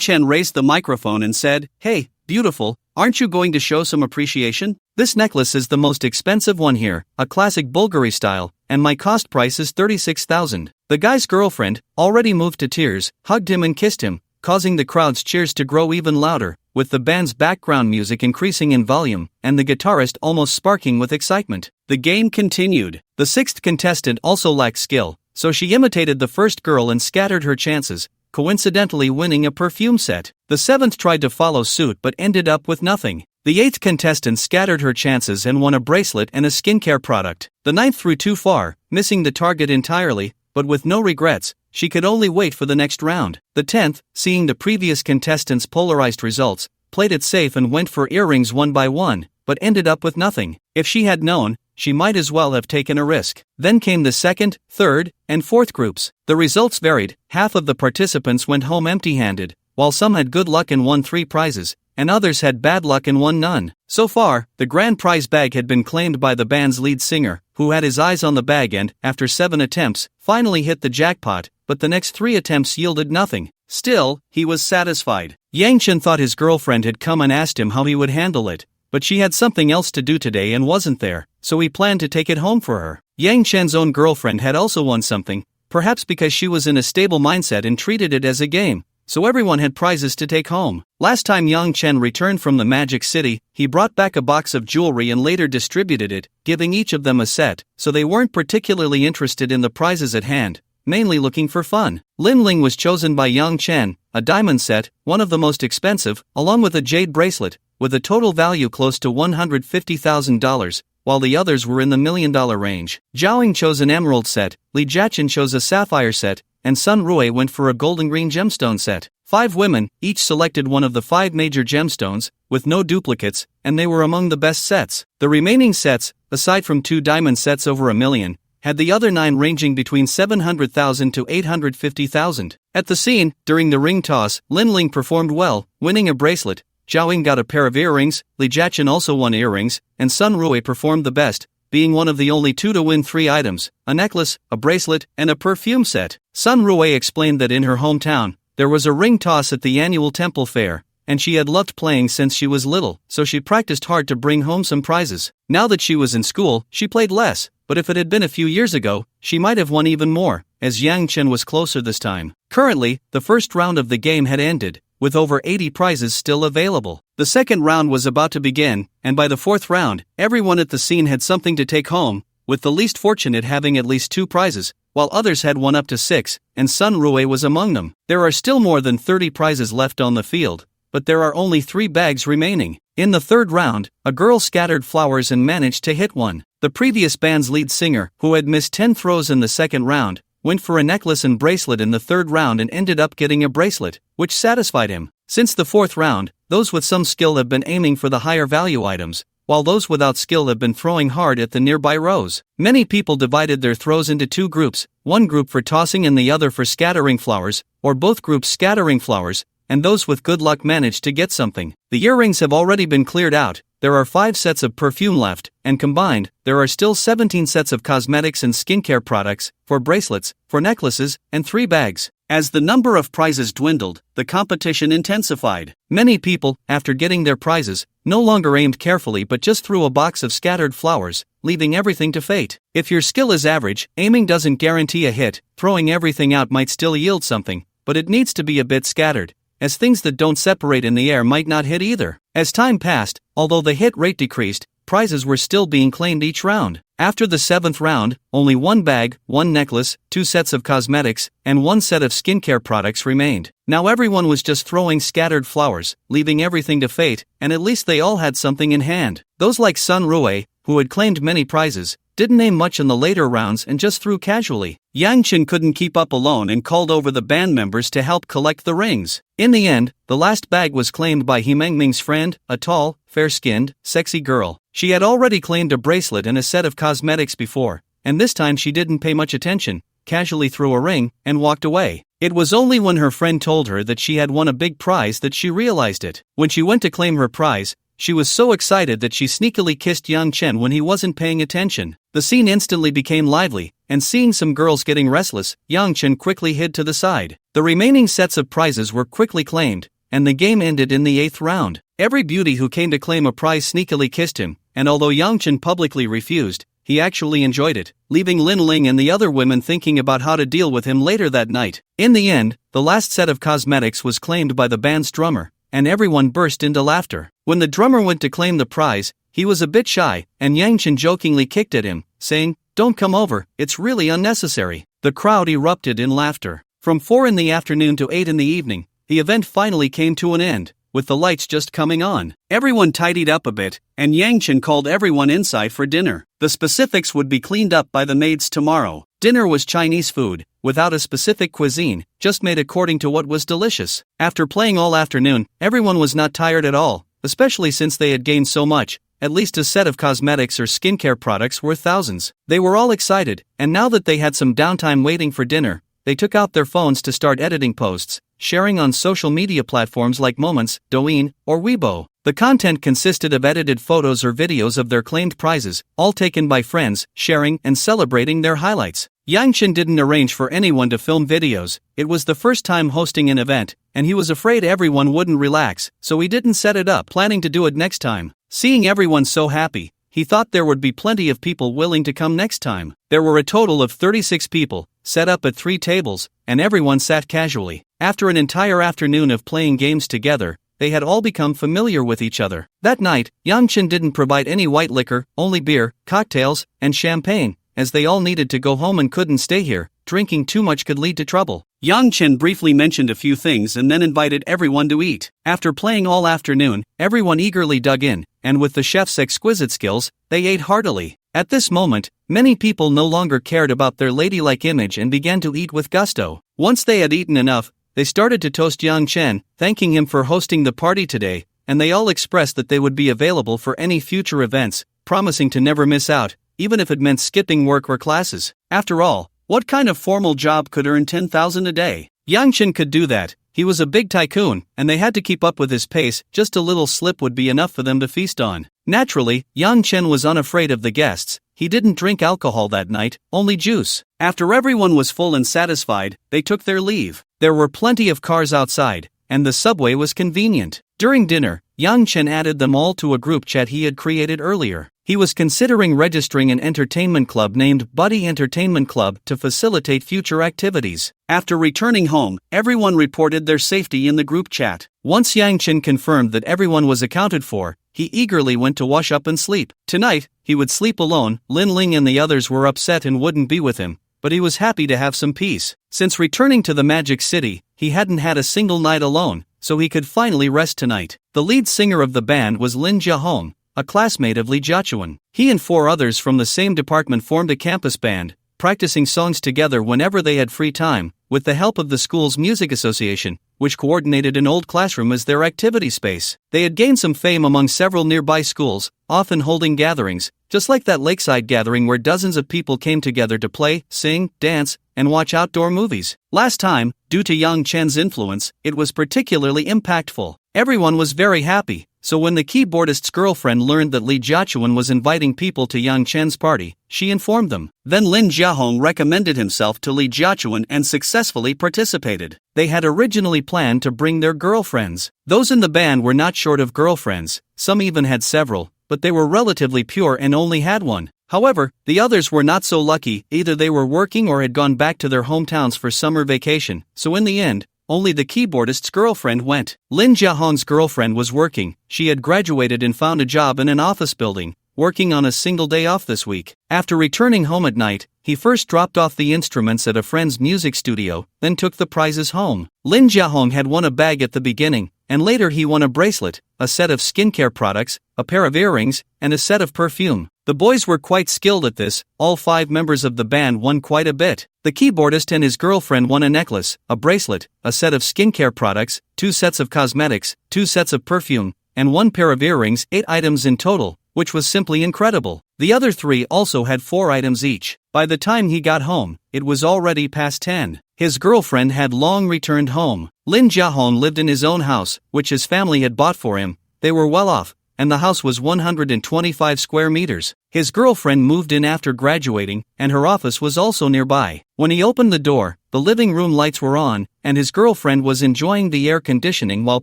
Chen raised the microphone and said, "Hey, beautiful, aren't you going to show some appreciation? This necklace is the most expensive one here, a classic Bulgari style, and my cost price is 36,000. The guy's girlfriend, already moved to tears, hugged him and kissed him, causing the crowd's cheers to grow even louder, with the band's background music increasing in volume, and the guitarist almost sparking with excitement. The game continued. The sixth contestant also lacked skill, so she imitated the first girl and scattered her chances, coincidentally winning a perfume set. The seventh tried to follow suit but ended up with nothing. The eighth contestant scattered her chances and won a bracelet and a skincare product. The ninth threw too far, missing the target entirely, but with no regrets, she could only wait for the next round. The 10th, seeing the previous contestants' polarized results, played it safe and went for earrings one by one, but ended up with nothing. If she had known, she might as well have taken a risk. Then came the second, third, and fourth groups. The results varied. Half of the participants went home empty-handed, while some had good luck and won 3 prizes, and others had bad luck and won none. So far, the grand prize bag had been claimed by the band's lead singer, who had his eyes on the bag and, after 7 attempts, finally hit the jackpot, but the next 3 attempts yielded nothing. Still, he was satisfied. Yang Chen thought his girlfriend had come and asked him how he would handle it, but she had something else to do today and wasn't there, so he planned to take it home for her. Yang Chen's own girlfriend had also won something, perhaps because she was in a stable mindset and treated it as a game, so everyone had prizes to take home. Last time Yang Chen returned from the Magic City, he brought back a box of jewelry and later distributed it, giving each of them a set, so they weren't particularly interested in the prizes at hand, mainly looking for fun. Lin Ling was chosen by Yang Chen, a diamond set, one of the most expensive, along with a jade bracelet, with a total value close to $150,000, while the others were in the $1 million range. Zhaoying chose an emerald set, Li Jiachen chose a sapphire set, and Sun Rui went for a golden green gemstone set. 5 women, each selected one of the 5 major gemstones, with no duplicates, and they were among the best sets. The remaining sets, aside from 2 diamond sets over $1 million, had the other 9 ranging between $700,000 to $850,000. At the scene, during the ring toss, Lin Ling performed well, winning a bracelet. Zhaoying got a pair of earrings, Li Jiachen also won earrings, and Sun Rui performed the best, being one of the only 2 to win 3 items, a necklace, a bracelet, and a perfume set. Sun Rui explained that in her hometown, there was a ring toss at the annual temple fair, and she had loved playing since she was little, so she practiced hard to bring home some prizes. Now that she was in school, she played less, but if it had been a few years ago, she might have won even more, as Yang Chen was closer this time. Currently, the first round of the game had ended, with over 80 prizes still available. The second round was about to begin, and by the fourth round, everyone at the scene had something to take home, with the least fortunate having at least 2 prizes, while others had 1 up to 6, and Sun Rui was among them. There are still more than 30 prizes left on the field, but there are only 3 bags remaining. In the third round, a girl scattered flowers and managed to hit one. The previous band's lead singer, who had missed 10 throws in the second round, went for a necklace and bracelet in the third round and ended up getting a bracelet, which satisfied him. Since the fourth round, those with some skill have been aiming for the higher value items, while those without skill have been throwing hard at the nearby rows. Many people divided their throws into 2 groups, one group for tossing and the other for scattering flowers, or both groups scattering flowers, and those with good luck managed to get something. The earrings have already been cleared out. There are 5 sets of perfume left, and combined, there are still 17 sets of cosmetics and skincare products, 4 bracelets, 4 necklaces, and 3 bags. As the number of prizes dwindled, the competition intensified. Many people, after getting their prizes, no longer aimed carefully but just threw a box of scattered flowers, leaving everything to fate. If your skill is average, aiming doesn't guarantee a hit. Throwing everything out might still yield something, but it needs to be a bit scattered, as things that don't separate in the air might not hit either. As time passed, although the hit rate decreased, prizes were still being claimed each round. After the 7th round, only 1 bag, 1 necklace, 2 sets of cosmetics, and 1 set of skincare products remained. Now everyone was just throwing scattered flowers, leaving everything to fate, and at least they all had something in hand. Those like Sun Rui, who had claimed many prizes, didn't aim much in the later rounds and just threw casually. Yang Chen couldn't keep up alone and called over the band members to help collect the rings. In the end, the last bag was claimed by Himengming's friend, a tall, fair-skinned, sexy girl. She had already claimed a bracelet and a set of cosmetics before, and this time she didn't pay much attention, casually threw a ring, and walked away. It was only when her friend told her that she had won a big prize that she realized it. When she went to claim her prize, she was so excited that she sneakily kissed Yang Chen when he wasn't paying attention. The scene instantly became lively, and seeing some girls getting restless, Yang Chen quickly hid to the side. The remaining sets of prizes were quickly claimed, and the game ended in the 8th round. Every beauty who came to claim a prize sneakily kissed him, and although Yang Chen publicly refused, he actually enjoyed it, leaving Lin Ling and the other women thinking about how to deal with him later that night. In the end, the last set of cosmetics was claimed by the band's drummer, and everyone burst into laughter. When the drummer went to claim the prize, he was a bit shy, and Yang Chen jokingly kicked at him, saying, "Don't come over, it's really unnecessary." The crowd erupted in laughter. From 4 in the afternoon to 8 in the evening, the event finally came to an end, with the lights just coming on. Everyone tidied up a bit, and Yang Chen called everyone inside for dinner. The specifics would be cleaned up by the maids tomorrow. Dinner was Chinese food, without a specific cuisine, just made according to what was delicious. After playing all afternoon, everyone was not tired at all, especially since they had gained so much. At least a set of cosmetics or skincare products worth thousands. They were all excited, and now that they had some downtime waiting for dinner, they took out their phones to start editing posts, sharing on social media platforms like Moments, Douyin, or Weibo. The content consisted of edited photos or videos of their claimed prizes, all taken by friends, sharing and celebrating their highlights. Yang Chen didn't arrange for anyone to film videos. It was the first time hosting an event, and he was afraid everyone wouldn't relax, so he didn't set it up, planning to do it next time. Seeing everyone so happy, he thought there would be plenty of people willing to come next time. There were a total of 36 people, set up at 3 tables, and everyone sat casually. After an entire afternoon of playing games together, they had all become familiar with each other. That night, Yang Chen didn't provide any white liquor, only beer, cocktails, and champagne, as they all needed to go home and couldn't stay here. Drinking too much could lead to trouble. Yang Chen briefly mentioned a few things and then invited everyone to eat. After playing all afternoon, everyone eagerly dug in, and with the chef's exquisite skills, they ate heartily. At this moment, many people no longer cared about their ladylike image and began to eat with gusto. Once they had eaten enough, they started to toast Yang Chen, thanking him for hosting the party today, and they all expressed that they would be available for any future events, promising to never miss out, even if it meant skipping work or classes. After all, what kind of formal job could earn 10,000 a day? Yang Chen could do that. He was a big tycoon, and they had to keep up with his pace. Just a little slip would be enough for them to feast on. Naturally, Yang Chen was unafraid of the guests. He didn't drink alcohol that night, only juice. After everyone was full and satisfied, they took their leave. There were plenty of cars outside, and the subway was convenient. During dinner, Yang Chen added them all to a group chat he had created earlier. He was considering registering an entertainment club named Buddy Entertainment Club to facilitate future activities. After returning home, everyone reported their safety in the group chat. Once Yang Chen confirmed that everyone was accounted for, he eagerly went to wash up and sleep. Tonight, he would sleep alone. Lin Ling and the others were upset and wouldn't be with him, but he was happy to have some peace. Since returning to the Magic City, he hadn't had a single night alone, so he could finally rest tonight. The lead singer of the band was Lin Jiahong, a classmate of Li Jiachuan. He and 4 others from the same department formed a campus band, practicing songs together whenever they had free time, with the help of the school's music association, which coordinated an old classroom as their activity space. They had gained some fame among several nearby schools, often holding gatherings, just like that lakeside gathering where dozens of people came together to play, sing, dance, and watch outdoor movies. Last time, due to Yang Chen's influence, it was particularly impactful. Everyone was very happy, so when the keyboardist's girlfriend learned that Li Jiachuan was inviting people to Yang Chen's party, she informed them. Then Lin Jiahong recommended himself to Li Jiachuan and successfully participated. They had originally planned to bring their girlfriends. Those in the band were not short of girlfriends, some even had several, but they were relatively pure and only had one. However, the others were not so lucky, either they were working or had gone back to their hometowns for summer vacation, so in the end, only the keyboardist's girlfriend went. Lin Jiahong's girlfriend was working. She had graduated and found a job in an office building, working on a single day off this week. After returning home at night, he first dropped off the instruments at a friend's music studio, then took the prizes home. Lin Jiahong had won a bag at the beginning, and later he won a bracelet, a set of skincare products, a pair of earrings, and a set of perfume. The boys were quite skilled at this. All 5 members of the band won quite a bit. The keyboardist and his girlfriend won a necklace, a bracelet, a set of skincare products, 2 sets of cosmetics, 2 sets of perfume, and 1 pair of earrings, 8 items in total, which was simply incredible. The other 3 also had 4 items each. By the time he got home, it was already past 10. His girlfriend had long returned home. Lin Jiahong lived in his own house, which his family had bought for him. They were well off, and the house was 125 square meters. His girlfriend moved in after graduating, and her office was also nearby. When he opened the door, the living room lights were on, and his girlfriend was enjoying the air conditioning while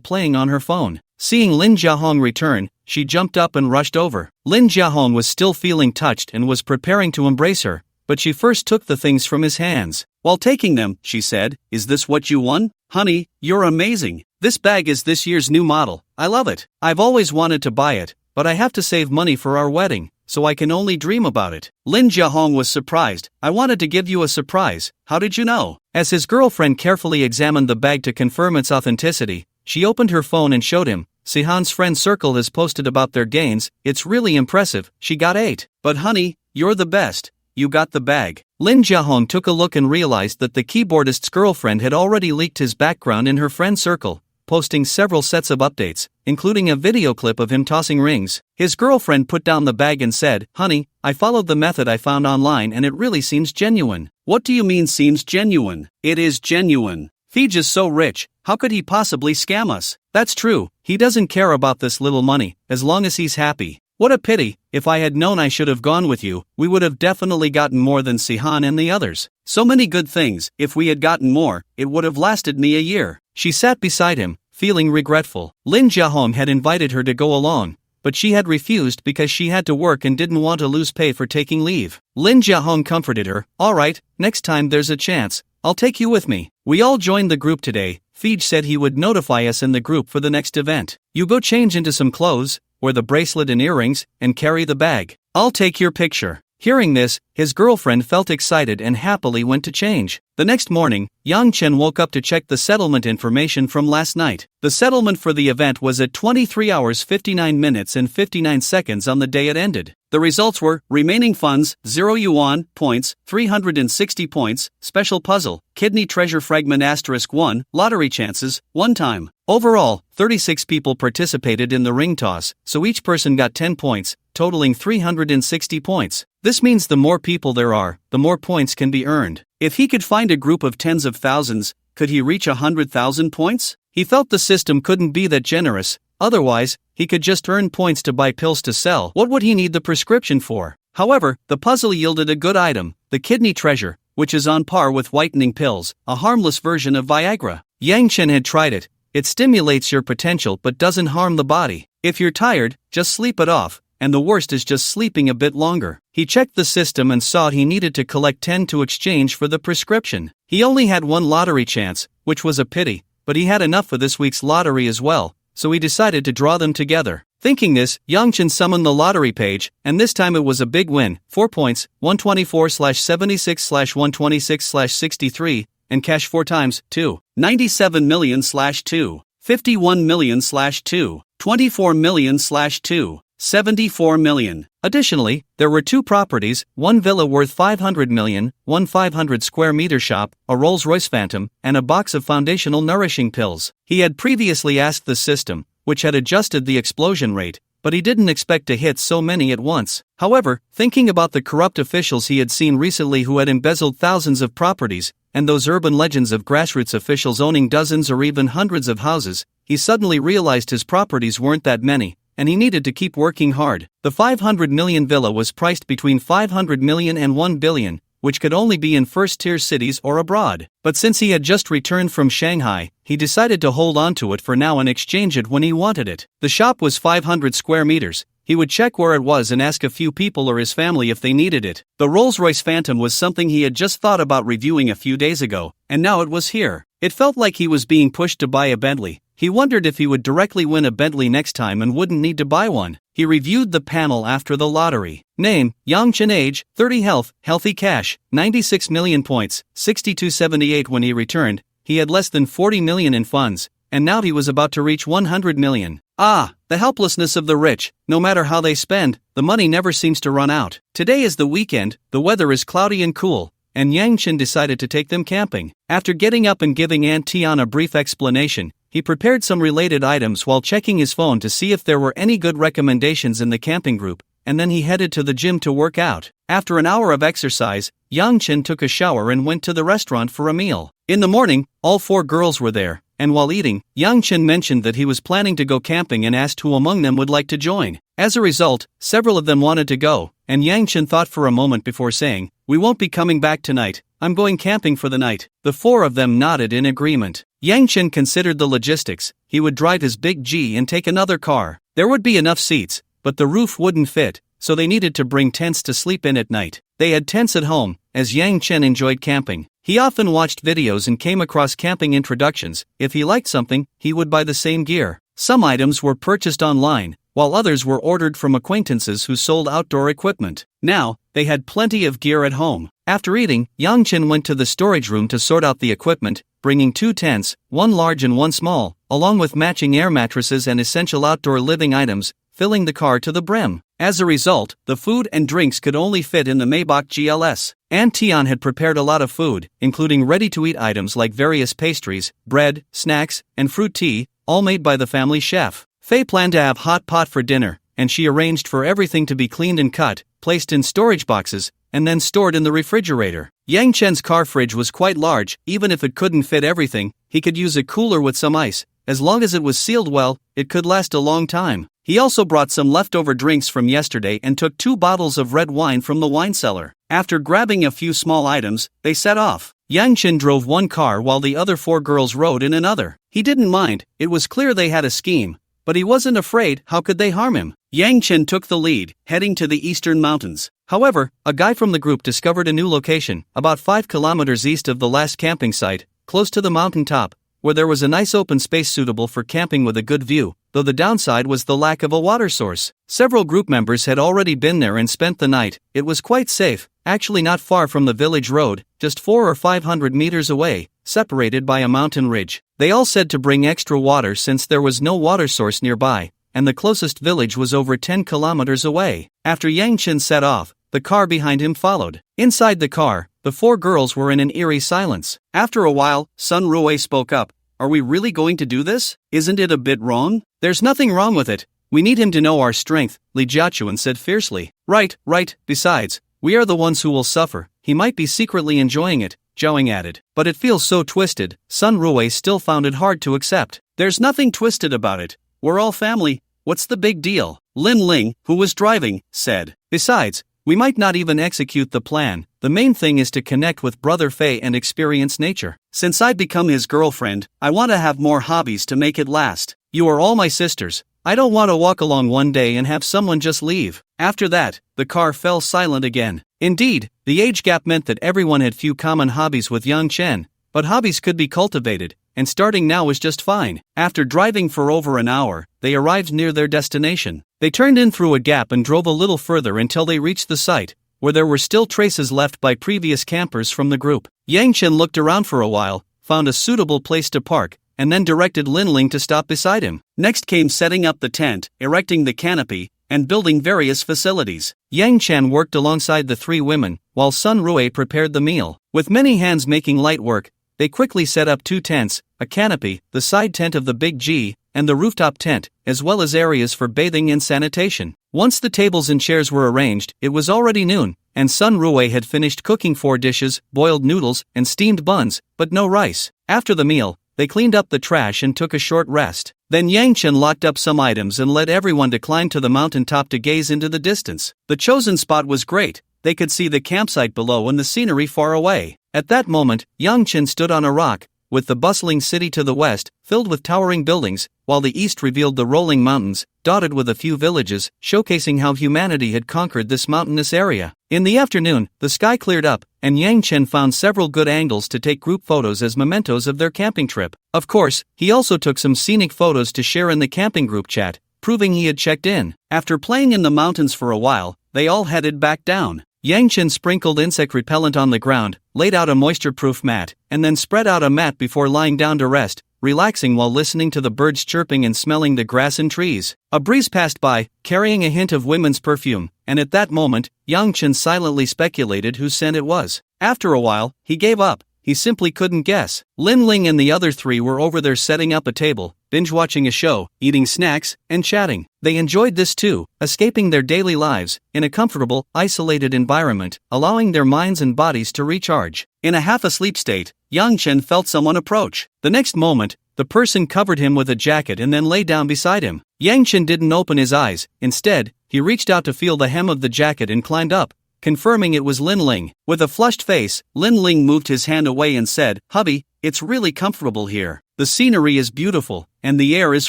playing on her phone. Seeing Lin Jiahong return, she jumped up and rushed over. Lin Jiahong was still feeling touched and was preparing to embrace her, but she first took the things from his hands. While taking them, she said, "Is this what you won? Honey, you're amazing. This bag is this year's new model. I love it. I've always wanted to buy it, but I have to save money for our wedding, so I can only dream about it." Lin Jiahong was surprised. "I wanted to give you a surprise. How did you know?" As his girlfriend carefully examined the bag to confirm its authenticity, she opened her phone and showed him. "Sihan's friend circle has posted about their gains. It's really impressive. She got 8. But honey, you're the best. You got the bag." Lin Jiahong took a look and realized that the keyboardist's girlfriend had already leaked his background in her friend circle, posting several sets of updates, including a video clip of him tossing rings. His girlfriend put down the bag and said, "Honey, I followed the method I found online and it really seems genuine." "What do you mean seems genuine?" "It is genuine. Feej is so rich, how could he possibly scam us?" "That's true, he doesn't care about this little money, as long as he's happy." "What a pity, if I had known I should have gone with you, we would have definitely gotten more than Sihan and the others. So many good things, if we had gotten more, it would have lasted me a year." She sat beside him, feeling regretful. Lin Jiahong had invited her to go along, but she had refused because she had to work and didn't want to lose pay for taking leave. Lin Jiahong comforted her. "All right, next time there's a chance, I'll take you with me." We all joined the group today. Feej said he would notify us in the group for the next event. "You go change into some clothes, wear the bracelet and earrings, and carry the bag. I'll take your picture." Hearing this, his girlfriend felt excited and happily went to change. The next morning, Yang Chen woke up to check the settlement information from last night. The settlement for the event was at 23 hours 59 minutes and 59 seconds on the day it ended. The results were: remaining funds, 0 yuan, points, 360 points, special puzzle, kidney treasure fragment *1, lottery chances, 1 time. Overall, 36 people participated in the ring toss, so each person got 10 points, totaling 360 points. This means the more people there are, the more points can be earned. If he could find a group of tens of thousands, could he reach 100,000 points? He felt the system couldn't be that generous. Otherwise, he could just earn points to buy pills to sell. What would he need the prescription for? However, the puzzle yielded a good item, the kidney treasure, which is on par with whitening pills, a harmless version of Viagra. Yang Chen had tried it. It stimulates your potential but doesn't harm the body. If you're tired, just sleep it off, and the worst is just sleeping a bit longer. He checked the system and saw he needed to collect 10 to exchange for the prescription. He only had one lottery chance, which was a pity, but he had enough for this week's lottery as well, so he decided to draw them together. Thinking this, Yangchen summoned the lottery page, and this time it was a big win, 4 points, 124/76/126/63, and cash 4 times, 2. 97 million/2. 51 million/2. 24 million/2. 74 million. Additionally, there were 2 properties, one villa worth 500 million, one 500 square meter shop, a Rolls-Royce Phantom, and a box of foundational nourishing pills. He had previously asked the system, which had adjusted the explosion rate, but he didn't expect to hit so many at once. However, thinking about the corrupt officials he had seen recently who had embezzled thousands of properties, and those urban legends of grassroots officials owning dozens or even hundreds of houses, he suddenly realized his properties weren't that many, and he needed to keep working hard. The 500 million villa was priced between 500 million and 1 billion, which could only be in first-tier cities or abroad. But since he had just returned from Shanghai, he decided to hold on to it for now and exchange it when he wanted it. The shop was 500 square meters. He would check where it was and ask a few people or his family if they needed it. The Rolls-Royce Phantom was something he had just thought about reviewing a few days ago, and now it was here. It felt like he was being pushed to buy a Bentley. He wondered if he would directly win a Bentley next time and wouldn't need to buy one. He reviewed the panel after the lottery. Name, Yangchen. Age, 30. Health, healthy. Cash, 96 million points, 6278 when he returned. He had less than 40 million in funds, and now he was about to reach 100 million. Ah, the helplessness of the rich. No matter how they spend, the money never seems to run out. Today is the weekend, the weather is cloudy and cool, and Yangchen decided to take them camping. After getting up and giving Aunt Tian a brief explanation, he prepared some related items while checking his phone to see if there were any good recommendations in the camping group, and then he headed to the gym to work out. After an hour of exercise, Yangchen took a shower and went to the restaurant for a meal. In the morning, all 4 girls were there, and while eating, Yangchen mentioned that he was planning to go camping and asked who among them would like to join. As a result, several of them wanted to go, and Yangchen thought for a moment before saying, "We won't be coming back tonight, I'm going camping for the night." The 4 of them nodded in agreement. Yangchen considered the logistics. He would drive his big G and take another car. There would be enough seats, but the roof wouldn't fit, so they needed to bring tents to sleep in at night. They had tents at home, as Yangchen enjoyed camping. He often watched videos and came across camping introductions. If he liked something, he would buy the same gear. Some items were purchased online, while others were ordered from acquaintances who sold outdoor equipment. Now, they had plenty of gear at home. After eating, Yangchen went to the storage room to sort out the equipment, bringing 2 tents, one large and one small, along with matching air mattresses and essential outdoor living items, filling the car to the brim. As a result, the food and drinks could only fit in the Maybach GLS. Aunt Tian had prepared a lot of food, including ready-to-eat items like various pastries, bread, snacks, and fruit tea, all made by the family chef. Faye planned to have hot pot for dinner, and she arranged for everything to be cleaned and cut, placed in storage boxes, and then stored in the refrigerator. Yangchen's car fridge was quite large. Even if it couldn't fit everything, he could use a cooler with some ice. As long as it was sealed well, it could last a long time. He also brought some leftover drinks from yesterday and took 2 bottles of red wine from the wine cellar. After grabbing a few small items, they set off. Yangchen drove one car while the other 4 girls rode in another. He didn't mind, it was clear they had a scheme, but he wasn't afraid. How could they harm him? Yangchen took the lead, heading to the eastern mountains. However, a guy from the group discovered a new location, about 5 kilometers east of the last camping site, close to the mountain top, where there was a nice open space suitable for camping with a good view, though the downside was the lack of a water source. Several group members had already been there and spent the night. It was quite safe, actually not far from the village road, just 400 or 500 meters away, separated by a mountain ridge. They all said to bring extra water since there was no water source nearby, and the closest village was over 10 kilometers away. After Yangchen set off, the car behind him followed. Inside the car, the 4 girls were in an eerie silence. After a while, Sun Rui spoke up. "Are we really going to do this? Isn't it a bit wrong?" "There's nothing wrong with it. We need him to know our strength," Li Jiachuan said fiercely. Right. Besides, we are the ones who will suffer. He might be secretly enjoying it," Zhao added. "But it feels so twisted." Sun Rui still found it hard to accept. "There's nothing twisted about it. We're all family. What's the big deal?" Lin Ling, who was driving, said. "Besides, we might not even execute the plan. The main thing is to connect with Brother Fei and experience nature. Since I've become his girlfriend, I want to have more hobbies to make it last. You are all my sisters, I don't want to walk along one day and have someone just leave. After that, the car fell silent again. Indeed, the age gap meant that everyone had few common hobbies with Yang Chen, but hobbies could be cultivated, and starting now was just fine. After driving for over an hour, they arrived near their destination. They turned in through a gap and drove a little further until they reached the site, where there were still traces left by previous campers from the group. Yang Chen looked around for a while, found a suitable place to park, and then directed Lin Ling to stop beside him. Next came setting up the tent, erecting the canopy, and building various facilities. Yang Chen worked alongside the three women, while Sun Rui prepared the meal. With many hands making light work, they quickly set up 2 tents, a canopy, the side tent of the Big G, and the rooftop tent, as well as areas for bathing and sanitation. Once the tables and chairs were arranged, it was already noon, and Sun Rui had finished cooking 4 dishes, boiled noodles, and steamed buns, but no rice. After the meal, they cleaned up the trash and took a short rest. Then Yang Chen locked up some items and led everyone to climb to the mountaintop to gaze into the distance. The chosen spot was great. They could see the campsite below and the scenery far away. At that moment, Yang Chen stood on a rock, with the bustling city to the west, filled with towering buildings, while the east revealed the rolling mountains, dotted with a few villages, showcasing how humanity had conquered this mountainous area. In the afternoon, the sky cleared up, and Yang Chen found several good angles to take group photos as mementos of their camping trip. Of course, he also took some scenic photos to share in the camping group chat, proving he had checked in. After playing in the mountains for a while, they all headed back down. Yang Chen sprinkled insect repellent on the ground, laid out a moisture-proof mat, and then spread out a mat before lying down to rest, relaxing while listening to the birds chirping and smelling the grass and trees. A breeze passed by, carrying a hint of women's perfume, and at that moment, Yang Chen silently speculated whose scent it was. After a while, he gave up. He simply couldn't guess. Lin Ling and the other 3 were over there setting up a table, binge-watching a show, eating snacks, and chatting. They enjoyed this too, escaping their daily lives, in a comfortable, isolated environment, allowing their minds and bodies to recharge. In a half-asleep state, Yang Chen felt someone approach. The next moment, the person covered him with a jacket and then lay down beside him. Yang Chen didn't open his eyes. Instead, he reached out to feel the hem of the jacket and climbed up, confirming it was Lin Ling. With a flushed face, Lin Ling moved his hand away and said, "Hubby, it's really comfortable here. The scenery is beautiful, and the air is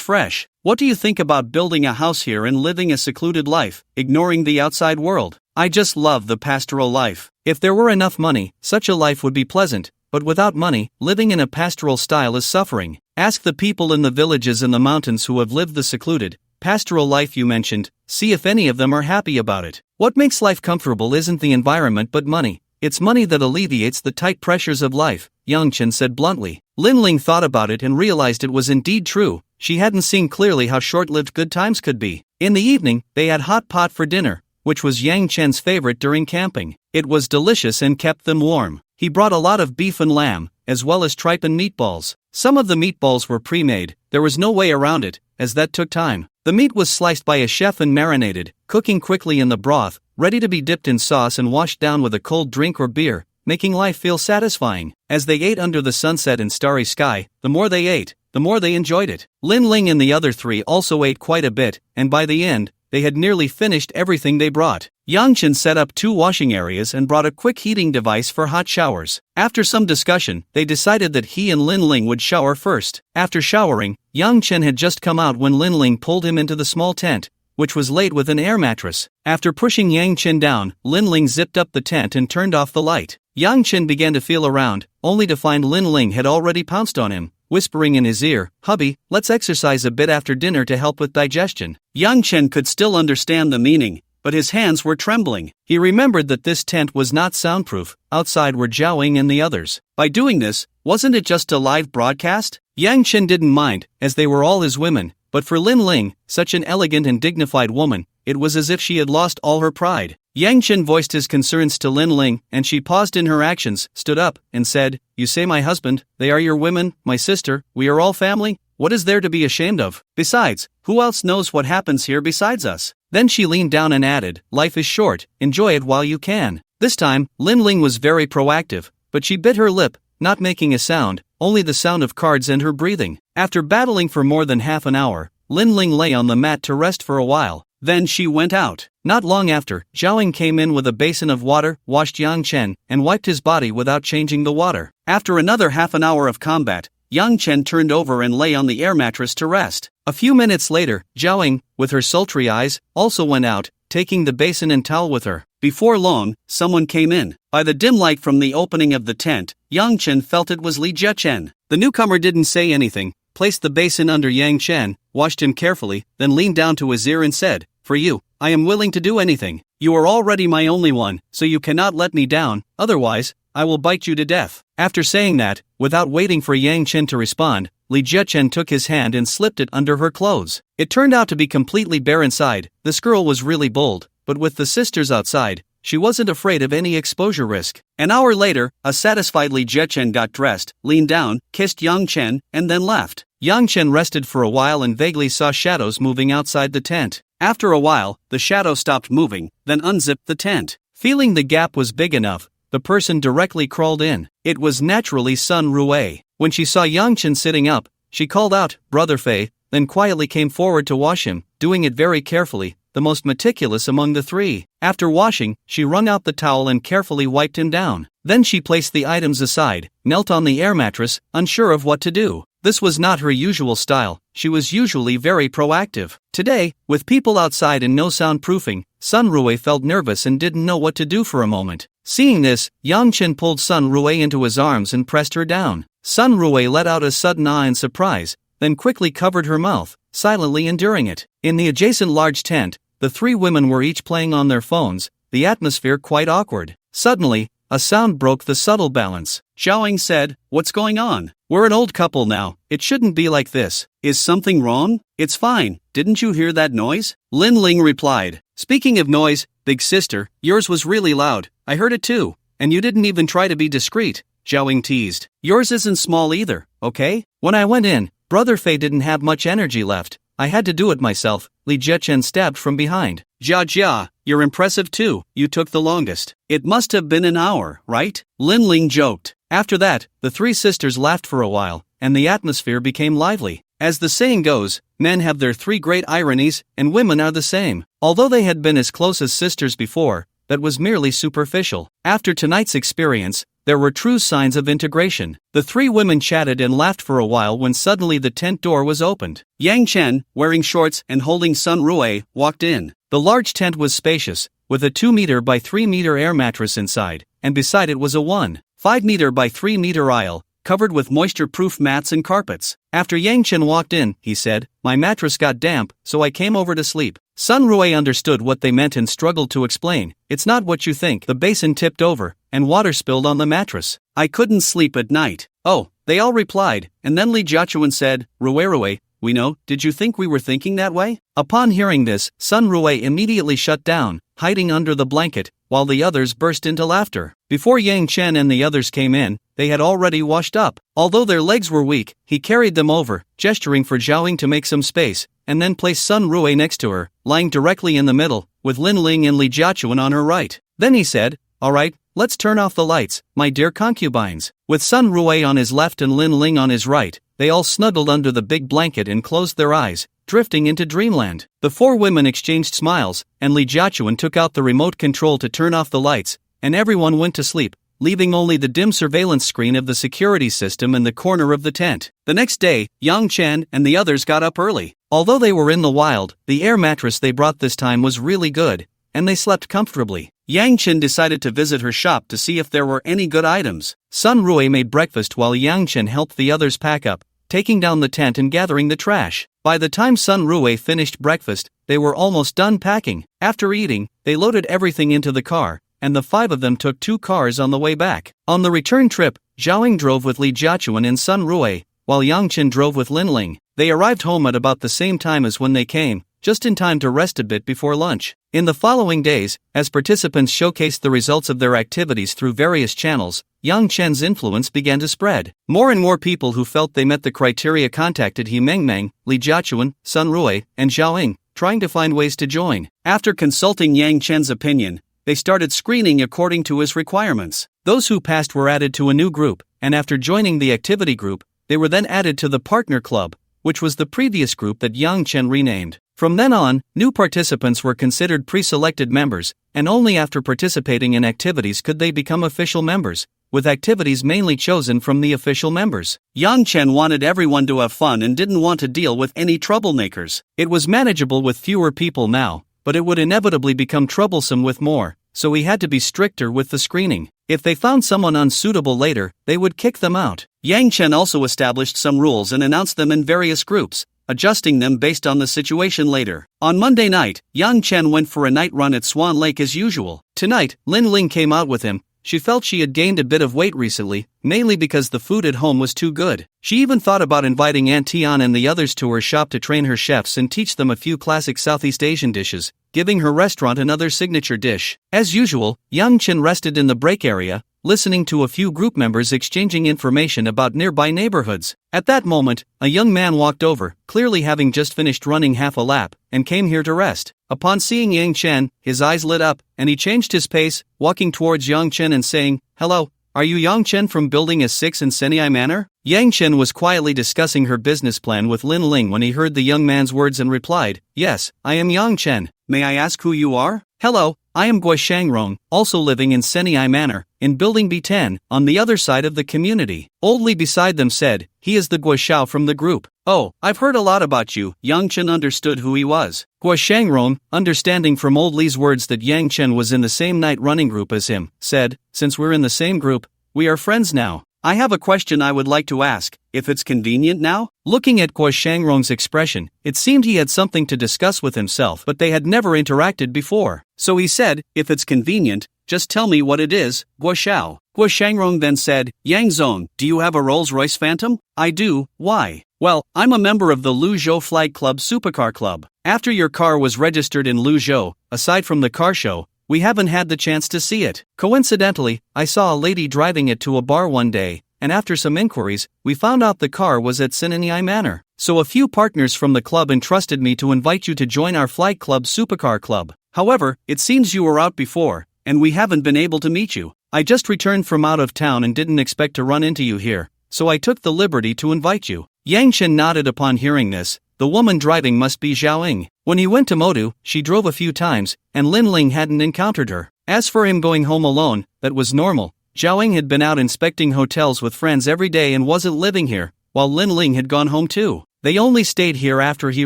fresh. What do you think about building a house here and living a secluded life, ignoring the outside world? I just love the pastoral life. If there were enough money, such a life would be pleasant, but without money, living in a pastoral style is suffering. Ask the people in the villages in the mountains who have lived the secluded, pastoral life you mentioned, see if any of them are happy about it. What makes life comfortable isn't the environment but money. It's money that alleviates the tight pressures of life," Yang Chen said bluntly. Lin Ling thought about it and realized it was indeed true. She hadn't seen clearly how short-lived good times could be. In the evening, they had hot pot for dinner, which was Yang Chen's favorite during camping. It was delicious and kept them warm. He brought a lot of beef and lamb, as well as tripe and meatballs. Some of the meatballs were pre-made. There was no way around it, as that took time. The meat was sliced by a chef and marinated, cooking quickly in the broth, ready to be dipped in sauce and washed down with a cold drink or beer, making life feel satisfying. As they ate under the sunset and starry sky, the more they ate, the more they enjoyed it. Lin Ling and the other 3 also ate quite a bit, and by the end, they had nearly finished everything they brought. Yang Chen set up 2 washing areas and brought a quick heating device for hot showers. After some discussion, they decided that he and Lin Ling would shower first. After showering, Yang Chen had just come out when Lin Ling pulled him into the small tent, which was laid with an air mattress. After pushing Yang Chen down, Lin Ling zipped up the tent and turned off the light. Yang Chen began to feel around, only to find Lin Ling had already pounced on him, whispering in his ear, "Hubby, let's exercise a bit after dinner to help with digestion." Yang Chen could still understand the meaning, but his hands were trembling. He remembered that this tent was not soundproof. Outside were Zhaoing and the others. By doing this, wasn't it just a live broadcast? Yang Chen didn't mind, as they were all his women, but for Lin Ling, such an elegant and dignified woman, it was as if she had lost all her pride. Yang Chen voiced his concerns to Lin Ling, and she paused in her actions, stood up, and said, "You say my husband, they are your women, my sister, we are all family? What is there to be ashamed of? Besides, who else knows what happens here besides us?" Then she leaned down and added, "Life is short, enjoy it while you can." This time, Lin Ling was very proactive, but she bit her lip, not making a sound, only the sound of cards and her breathing. After battling for more than half an hour, Lin Ling lay on the mat to rest for a while. Then she went out. Not long after, Zhaoing came in with a basin of water, washed Yang Chen, and wiped his body without changing the water. After another half an hour of combat, Yang Chen turned over and lay on the air mattress to rest. A few minutes later, Zhaoying, with her sultry eyes, also went out, taking the basin and towel with her. Before long, someone came in. By the dim light from the opening of the tent, Yang Chen felt it was Li Jiachen. The newcomer didn't say anything, placed the basin under Yang Chen, washed him carefully, then leaned down to his ear and said, "For you, I am willing to do anything. You are already my only one, so you cannot let me down, otherwise, I will bite you to death." After saying that, without waiting for Yang Chen to respond, Li Jiachen took his hand and slipped it under her clothes. It turned out to be completely bare inside. This girl was really bold, but with the sisters outside, she wasn't afraid of any exposure risk. An hour later, a satisfied Li Jiachen got dressed, leaned down, kissed Yang Chen, and then left. Yang Chen rested for a while and vaguely saw shadows moving outside the tent. After a while, the shadow stopped moving, then unzipped the tent. Feeling the gap was big enough, the person directly crawled in. It was naturally Sun Rui. When she saw Yang Chen sitting up, she called out, "Brother Fei," then quietly came forward to wash him, doing it very carefully, the most meticulous among the three. After washing, she wrung out the towel and carefully wiped him down. Then she placed the items aside, knelt on the air mattress, unsure of what to do. This was not her usual style, she was usually very proactive. Today, with people outside and no soundproofing, Sun Rui felt nervous and didn't know what to do for a moment. Seeing this, Yang Chen pulled Sun Rui into his arms and pressed her down. Sun Rui let out a sudden ah in surprise, then quickly covered her mouth, silently enduring it. In the adjacent large tent, the three women were each playing on their phones, the atmosphere quite awkward. Suddenly, a sound broke the subtle balance. Zhaoying said, "What's going on? We're an old couple now, it shouldn't be like this. Is something wrong?" "It's fine, didn't you hear that noise?" Lin Ling replied. "Speaking of noise, big sister, yours was really loud, I heard it too, and you didn't even try to be discreet," Zhaoying teased. "Yours isn't small either, okay? When I went in, Brother Fei didn't have much energy left, I had to do it myself," Li Jiachen stabbed from behind. "Jia, you're impressive too, you took the longest. It must have been an hour, right?" Lin Ling joked. After that, the three sisters laughed for a while, and the atmosphere became lively. As the saying goes, men have their three great ironies, and women are the same. Although they had been as close as sisters before, that was merely superficial. After tonight's experience, there were true signs of integration. The three women chatted and laughed for a while when suddenly the tent door was opened. Yang Chen, wearing shorts and holding Sun Rui, walked in. The large tent was spacious, with a 2-meter by 3-meter air mattress inside, and beside it was a 1.5-meter by 3-meter aisle, covered with moisture-proof mats and carpets. After Yang Chen walked in, he said, "My mattress got damp, so I came over to sleep." Sun Rui understood what they meant and struggled to explain. "It's not what you think." The basin tipped over, and water spilled on the mattress. "I couldn't sleep at night." "Oh," they all replied, and then Li Jiachuan said, "Rui, we know, did you think we were thinking that way?" Upon hearing this, Sun Rui immediately shut down, hiding under the blanket, while the others burst into laughter. Before Yang Chen and the others came in, they had already washed up. Although their legs were weak, he carried them over, gesturing for Zhaoying to make some space, and then placed Sun Rui next to her, lying directly in the middle, with Lin Ling and Li Jiachuan on her right. Then he said, "All right, let's turn off the lights, my dear concubines." With Sun Rui on his left and Lin Ling on his right, they all snuggled under the big blanket and closed their eyes, drifting into dreamland. The four women exchanged smiles, and Li Jiachuan took out the remote control to turn off the lights, and everyone went to sleep, leaving only the dim surveillance screen of the security system in the corner of the tent. The next day, Yang Chen and the others got up early. Although they were in the wild, the air mattress they brought this time was really good, and they slept comfortably. Yang Chen decided to visit her shop to see if there were any good items. Sun Rui made breakfast while Yang Chen helped the others pack up, taking down the tent and gathering the trash. By the time Sun Rui finished breakfast, they were almost done packing. After eating, they loaded everything into the car, and the 5 of them took 2 cars on the way back. On the return trip, Zhaoying drove with Li Jiachuan and Sun Rui, while Yang Chen drove with Lin Ling. They arrived home at about the same time as when they came, just in time to rest a bit before lunch. In the following days, as participants showcased the results of their activities through various channels, Yang Chen's influence began to spread. More and more people who felt they met the criteria contacted He Mengmeng, Li Jiachuan, Sun Rui, and Zhaoying, trying to find ways to join. After consulting Yang Chen's opinion, they started screening according to his requirements. Those who passed were added to a new group, and after joining the activity group, they were then added to the partner club, which was the previous group that Yang Chen renamed. From then on, new participants were considered pre-selected members, and only after participating in activities could they become official members, with activities mainly chosen from the official members. Yang Chen wanted everyone to have fun and didn't want to deal with any troublemakers. It was manageable with fewer people now, but it would inevitably become troublesome with more, so he had to be stricter with the screening. If they found someone unsuitable later, they would kick them out. Yang Chen also established some rules and announced them in various groups, adjusting them based on the situation later. On Monday night, Yang Chen went for a night run at Swan Lake as usual. Tonight, Lin Ling came out with him. She felt she had gained a bit of weight recently, mainly because the food at home was too good. She even thought about inviting Aunt Tian and the others to her shop to train her chefs and teach them a few classic Southeast Asian dishes, giving her restaurant another signature dish. As usual, Yang Chen rested in the break area, listening to a few group members exchanging information about nearby neighborhoods. At that moment, a young man walked over, clearly having just finished running half a lap, and came here to rest. Upon seeing Yang Chen, his eyes lit up, and he changed his pace, walking towards Yang Chen and saying, "Hello, are you Yang Chen from Building A6 in Senai Manor?" Yang Chen was quietly discussing her business plan with Lin Ling when he heard the young man's words and replied, "Yes, I am Yang Chen. May I ask who you are?" "Hello, I am Gui Shangrong, also living in Senai Manor, in Building B10, on the other side of the community." Old Li beside them said, "He is the Gui Xiao from the group." "Oh, I've heard a lot about you." Yang Chen understood who he was. Gui Shangrong, understanding from Old Li's words that Yang Chen was in the same night running group as him, said, "Since we're in the same group, we are friends now. I have a question I would like to ask, if it's convenient now?" Looking at Gui Shangrong's expression, it seemed he had something to discuss with himself, but they had never interacted before. So he said, "If it's convenient, just tell me what it is, Gui Xiao." Gui Shangrong then said, "Yang Zong, do you have a Rolls-Royce Phantom?" "I do, why?" "Well, I'm a member of the Luzhou Flag Club Supercar Club. After your car was registered in Luzhou, aside from the car show, we haven't had the chance to see it. Coincidentally, I saw a lady driving it to a bar one day, and after some inquiries, we found out the car was at Senai Manor. So a few partners from the club entrusted me to invite you to join our Flag Club Supercar Club. However, it seems you were out before, and we haven't been able to meet you. I just returned from out of town and didn't expect to run into you here, so I took the liberty to invite you." Yang Chen nodded upon hearing this. The woman driving must be Zhao Ying. When he went to Modu, she drove a few times, and Lin Ling hadn't encountered her. As for him going home alone, that was normal. Zhao Ying had been out inspecting hotels with friends every day and wasn't living here, while Lin Ling had gone home too. They only stayed here after he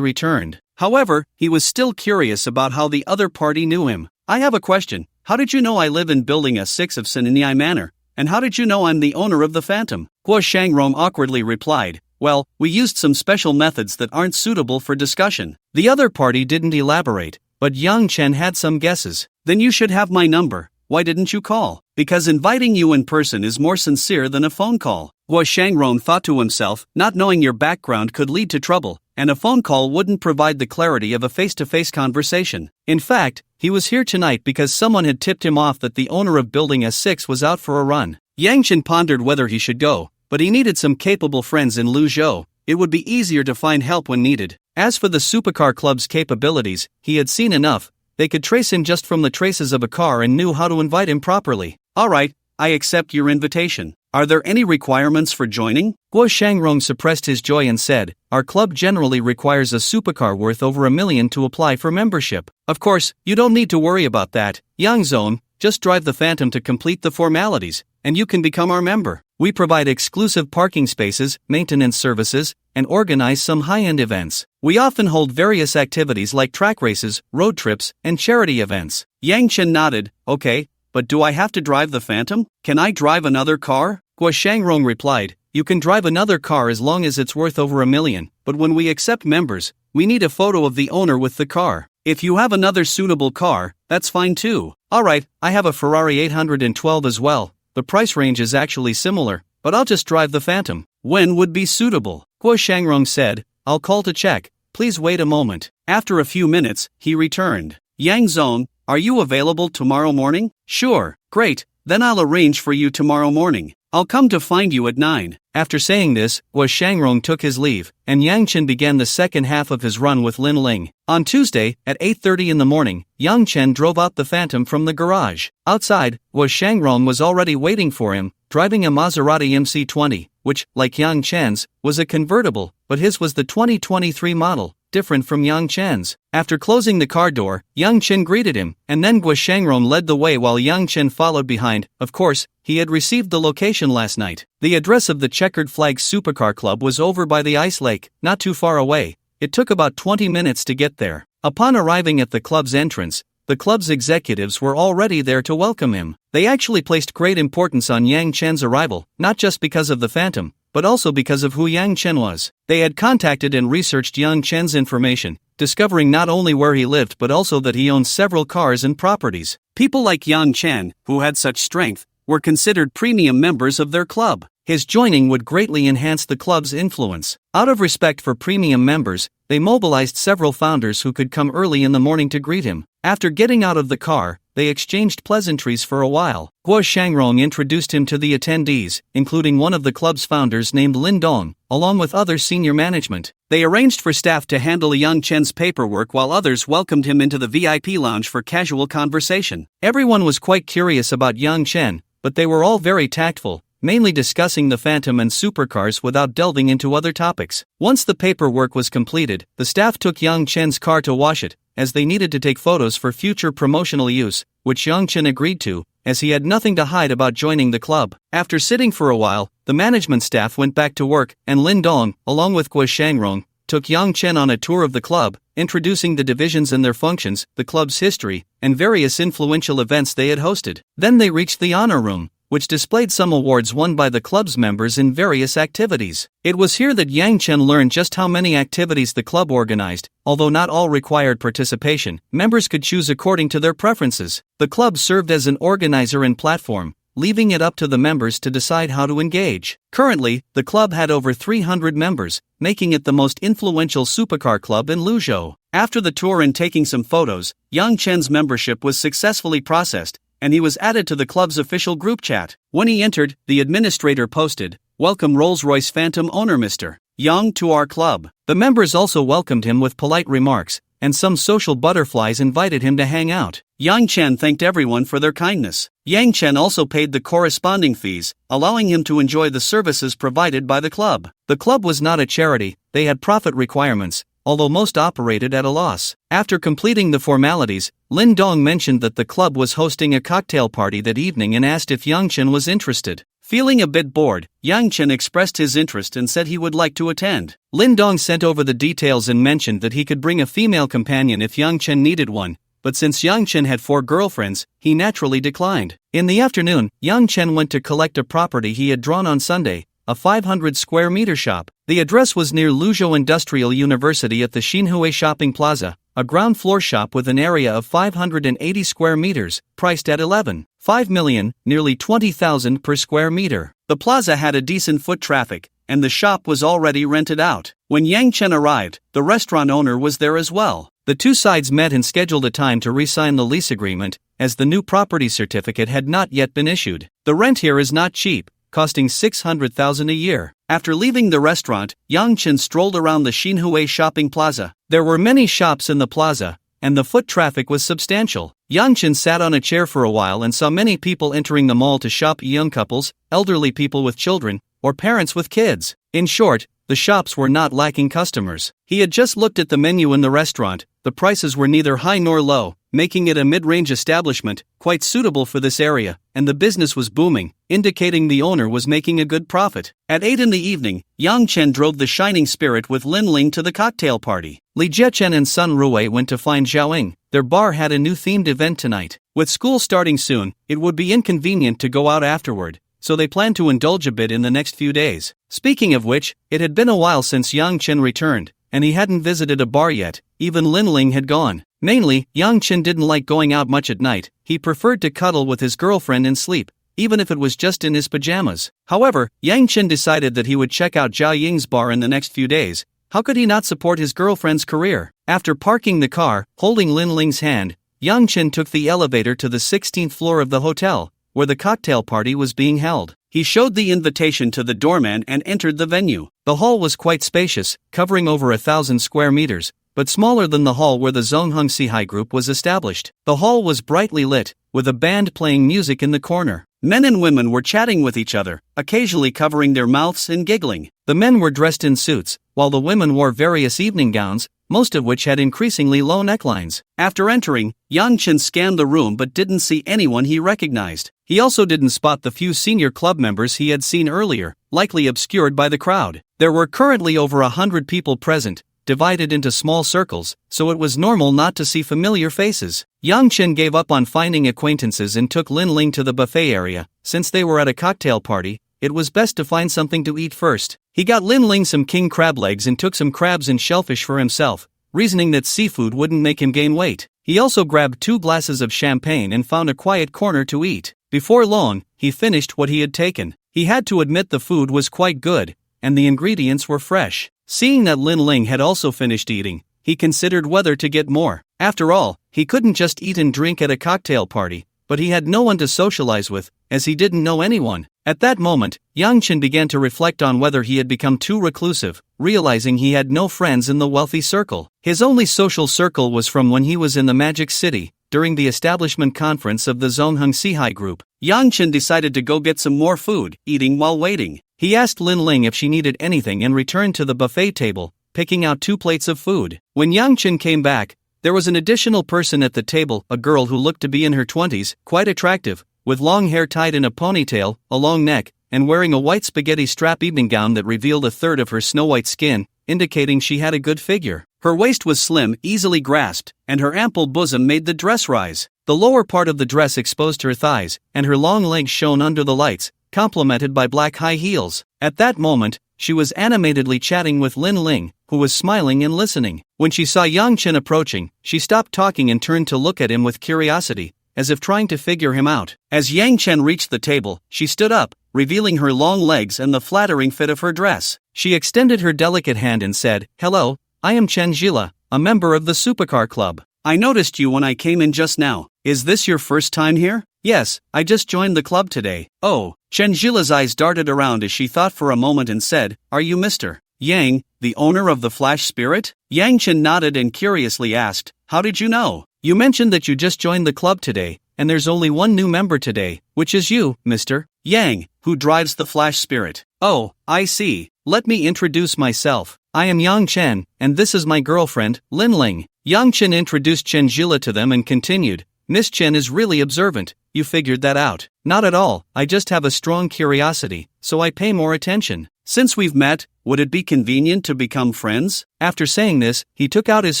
returned. However, he was still curious about how the other party knew him. "I have a question. How did you know I live in Building A6 of Senai Manor? And how did you know I'm the owner of the Phantom?" Gui Shangrong awkwardly replied, "Well, we used some special methods that aren't suitable for discussion." The other party didn't elaborate, but Yang Chen had some guesses. "Then you should have my number. Why didn't you call?" "Because inviting you in person is more sincere than a phone call." Gui Shangrong thought to himself, not knowing your background could lead to trouble, and a phone call wouldn't provide the clarity of a face-to-face conversation. In fact, he was here tonight because someone had tipped him off that the owner of Building S6 was out for a run. Yang Chen pondered whether he should go, but he needed some capable friends in Luzhou. It would be easier to find help when needed. As for the Supercar Club's capabilities, he had seen enough. They could trace him just from the traces of a car and knew how to invite him properly. "Alright, I accept your invitation. Are there any requirements for joining?" Gui Shangrong suppressed his joy and said, "Our club generally requires a supercar worth over $1 million to apply for membership. Of course, you don't need to worry about that, Yang Zone. Just drive the Phantom to complete the formalities, and you can become our member. We provide exclusive parking spaces, maintenance services, and organize some high-end events. We often hold various activities like track races, road trips, and charity events." Yang Chen nodded, "Okay, but do I have to drive the Phantom? Can I drive another car?" Gui Shangrong replied, "You can drive another car as long as it's worth over $1 million, but when we accept members, we need a photo of the owner with the car. If you have another suitable car, that's fine too." "Alright, I have a Ferrari 812 as well. The price range is actually similar, but I'll just drive the Phantom. When would be suitable?" Gui Shangrong said, "I'll call to check. Please wait a moment." After a few minutes, he returned. "Yang Zong, are you available tomorrow morning?" "Sure." "Great, then I'll arrange for you tomorrow morning. I'll come to find you at 9. After saying this, Gui Shangrong took his leave, and Yang Chen began the second half of his run with Lin Ling. On Tuesday, at 8:30 in the morning, Yang Chen drove out the Phantom from the garage. Outside, Gui Shangrong was already waiting for him, driving a Maserati MC20, which, like Yang Chen's, was a convertible, but his was the 2023 model, different from Yang Chen's. After closing the car door, Yang Chen greeted him, and then Guo Shangrong led the way while Yang Chen followed behind. Of course, he had received the location last night. The address of the Checkered Flag Supercar Club was over by the ice lake, not too far away. It took about 20 minutes to get there. Upon arriving at the club's entrance, the club's executives were already there to welcome him. They actually placed great importance on Yang Chen's arrival, not just because of the phantom, but also because of who Yang Chen was. They had contacted and researched Yang Chen's information, discovering not only where he lived but also that he owned several cars and properties. People like Yang Chen, who had such strength, were considered premium members of their club. His joining would greatly enhance the club's influence. Out of respect for premium members, they mobilized several founders who could come early in the morning to greet him. After getting out of the car, they exchanged pleasantries for a while. Guo Shangrong introduced him to the attendees, including one of the club's founders named Lin Dong, along with other senior management. They arranged for staff to handle Yang Chen's paperwork while others welcomed him into the VIP lounge for casual conversation. Everyone was quite curious about Yang Chen, but they were all very tactful, mainly discussing the Phantom and supercars without delving into other topics. Once the paperwork was completed, the staff took Yang Chen's car to wash it, as they needed to take photos for future promotional use, which Yang Chen agreed to, as he had nothing to hide about joining the club. After sitting for a while, the management staff went back to work, and Lin Dong, along with Guo Shangrong, took Yang Chen on a tour of the club, introducing the divisions and their functions, the club's history, and various influential events they had hosted. Then they reached the honor room, which displayed some awards won by the club's members in various activities. It was here that Yang Chen learned just how many activities the club organized. Although not all required participation, members could choose according to their preferences. The club served as an organizer and platform, leaving it up to the members to decide how to engage. Currently, the club had over 300 members, making it the most influential supercar club in Luzhou. After the tour and taking some photos, Yang Chen's membership was successfully processed, and he was added to the club's official group chat. When he entered, the administrator posted, "Welcome Rolls-Royce Phantom owner Mr. Yang to our club." The members also welcomed him with polite remarks, and some social butterflies invited him to hang out. Yang Chen thanked everyone for their kindness. Yang Chen also paid the corresponding fees, allowing him to enjoy the services provided by the club. The club was not a charity, they had profit requirements, although most operated at a loss. After completing the formalities, Lin Dong mentioned that the club was hosting a cocktail party that evening and asked if Yang Chen was interested. Feeling a bit bored, Yang Chen expressed his interest and said he would like to attend. Lin Dong sent over the details and mentioned that he could bring a female companion if Yang Chen needed one, but since Yang Chen had 4 girlfriends, he naturally declined. In the afternoon, Yang Chen went to collect a property he had drawn on Sunday, a 500 square meter shop. The address was near Luzhou Industrial University at the Xinhui Shopping Plaza, a ground floor shop with an area of 580 square meters, priced at 11.5 million, nearly 20,000 per square meter. The plaza had a decent foot traffic, and the shop was already rented out. When Yang Chen arrived, the restaurant owner was there as well. The two sides met and scheduled a time to re-sign the lease agreement, as the new property certificate had not yet been issued. The rent here is not cheap, costing 600,000 a year. After leaving the restaurant, Yang Chen strolled around the Xinhui Shopping Plaza. There were many shops in the plaza, and the foot traffic was substantial. Yang Chen sat on a chair for a while and saw many people entering the mall to shop: young couples, elderly people with children, or parents with kids. In short, the shops were not lacking customers. He had just looked at the menu in the restaurant. The prices were neither high nor low, making it a mid-range establishment, quite suitable for this area, and the business was booming, indicating the owner was making a good profit. At 8 in the evening, Yang Chen drove the Shining Spirit with Lin Ling to the cocktail party. Li Jiechen and Sun Ruwei went to find Zhao Ying. Their bar had a new themed event tonight. With school starting soon, it would be inconvenient to go out afterward, so they planned to indulge a bit in the next few days. Speaking of which, it had been a while since Yang Chen returned, and he hadn't visited a bar yet. Even Lin Ling had gone. Mainly, Yang Chen didn't like going out much at night. He preferred to cuddle with his girlfriend and sleep, even if it was just in his pajamas. However, Yang Chen decided that he would check out Zhao Ying's bar in the next few days. How could he not support his girlfriend's career? After parking the car, holding Lin Ling's hand, Yang Chen took the elevator to the 16th floor of the hotel, where the cocktail party was being held. He showed the invitation to the doorman and entered the venue. The hall was quite spacious, covering over 1,000 square meters, but smaller than the hall where the Zongheng Sihai Group was established. The hall was brightly lit, with a band playing music in the corner. Men and women were chatting with each other, occasionally covering their mouths and giggling. The men were dressed in suits, while the women wore various evening gowns, most of which had increasingly low necklines. After entering, Yang Chen scanned the room but didn't see anyone he recognized. He also didn't spot the few senior club members he had seen earlier, likely obscured by the crowd. There were currently over 100 people present, divided into small circles, so it was normal not to see familiar faces. Yang Chen gave up on finding acquaintances and took Lin Ling to the buffet area. Since they were at a cocktail party, it was best to find something to eat first. He got Lin Ling some king crab legs and took some crabs and shellfish for himself, reasoning that seafood wouldn't make him gain weight. He also grabbed 2 glasses of champagne and found a quiet corner to eat. Before long, he finished what he had taken. He had to admit the food was quite good, and the ingredients were fresh. Seeing that Lin Ling had also finished eating, he considered whether to get more. After all, he couldn't just eat and drink at a cocktail party, but he had no one to socialize with, as he didn't know anyone. At that moment, Yang Chen began to reflect on whether he had become too reclusive, realizing he had no friends in the wealthy circle. His only social circle was from when he was in the Magic City, during the establishment conference of the Zongheng Sihai group. Yang Chen decided to go get some more food, eating while waiting. He asked Lin Ling if she needed anything and returned to the buffet table, picking out 2 plates of food. When Yang Chen came back, there was an additional person at the table, a girl who looked to be in her 20s, quite attractive, with long hair tied in a ponytail, a long neck, and wearing a white spaghetti strap evening gown that revealed a third of her snow-white skin, indicating she had a good figure. Her waist was slim, easily grasped, and her ample bosom made the dress rise. The lower part of the dress exposed her thighs, and her long legs shone under the lights, complemented by black high heels. At that moment, she was animatedly chatting with Lin Ling, who was smiling and listening. When she saw Yang Chen approaching, she stopped talking and turned to look at him with curiosity, as if trying to figure him out. As Yang Chen reached the table, she stood up, revealing her long legs and the flattering fit of her dress. She extended her delicate hand and said, "Hello, I am Chen Jila, a member of the Supercar Club. I noticed you when I came in just now. Is this your first time here?" "Yes, I just joined the club today." "Oh." Chen Jila's eyes darted around as she thought for a moment and said, "Are you Mr. Yang, the owner of the Flash Spirit?" Yang Chen nodded and curiously asked, "How did you know?" "You mentioned that you just joined the club today, and there's only one new member today, which is you, Mr. Yang, who drives the Flash Spirit." "Oh, I see. Let me introduce myself. I am Yang Chen, and this is my girlfriend, Lin Ling." Yang Chen introduced Chen Jila to them and continued, "Miss Chen is really observant. You figured that out." "Not at all, I just have a strong curiosity, so I pay more attention. Since we've met, would it be convenient to become friends?" After saying this, he took out his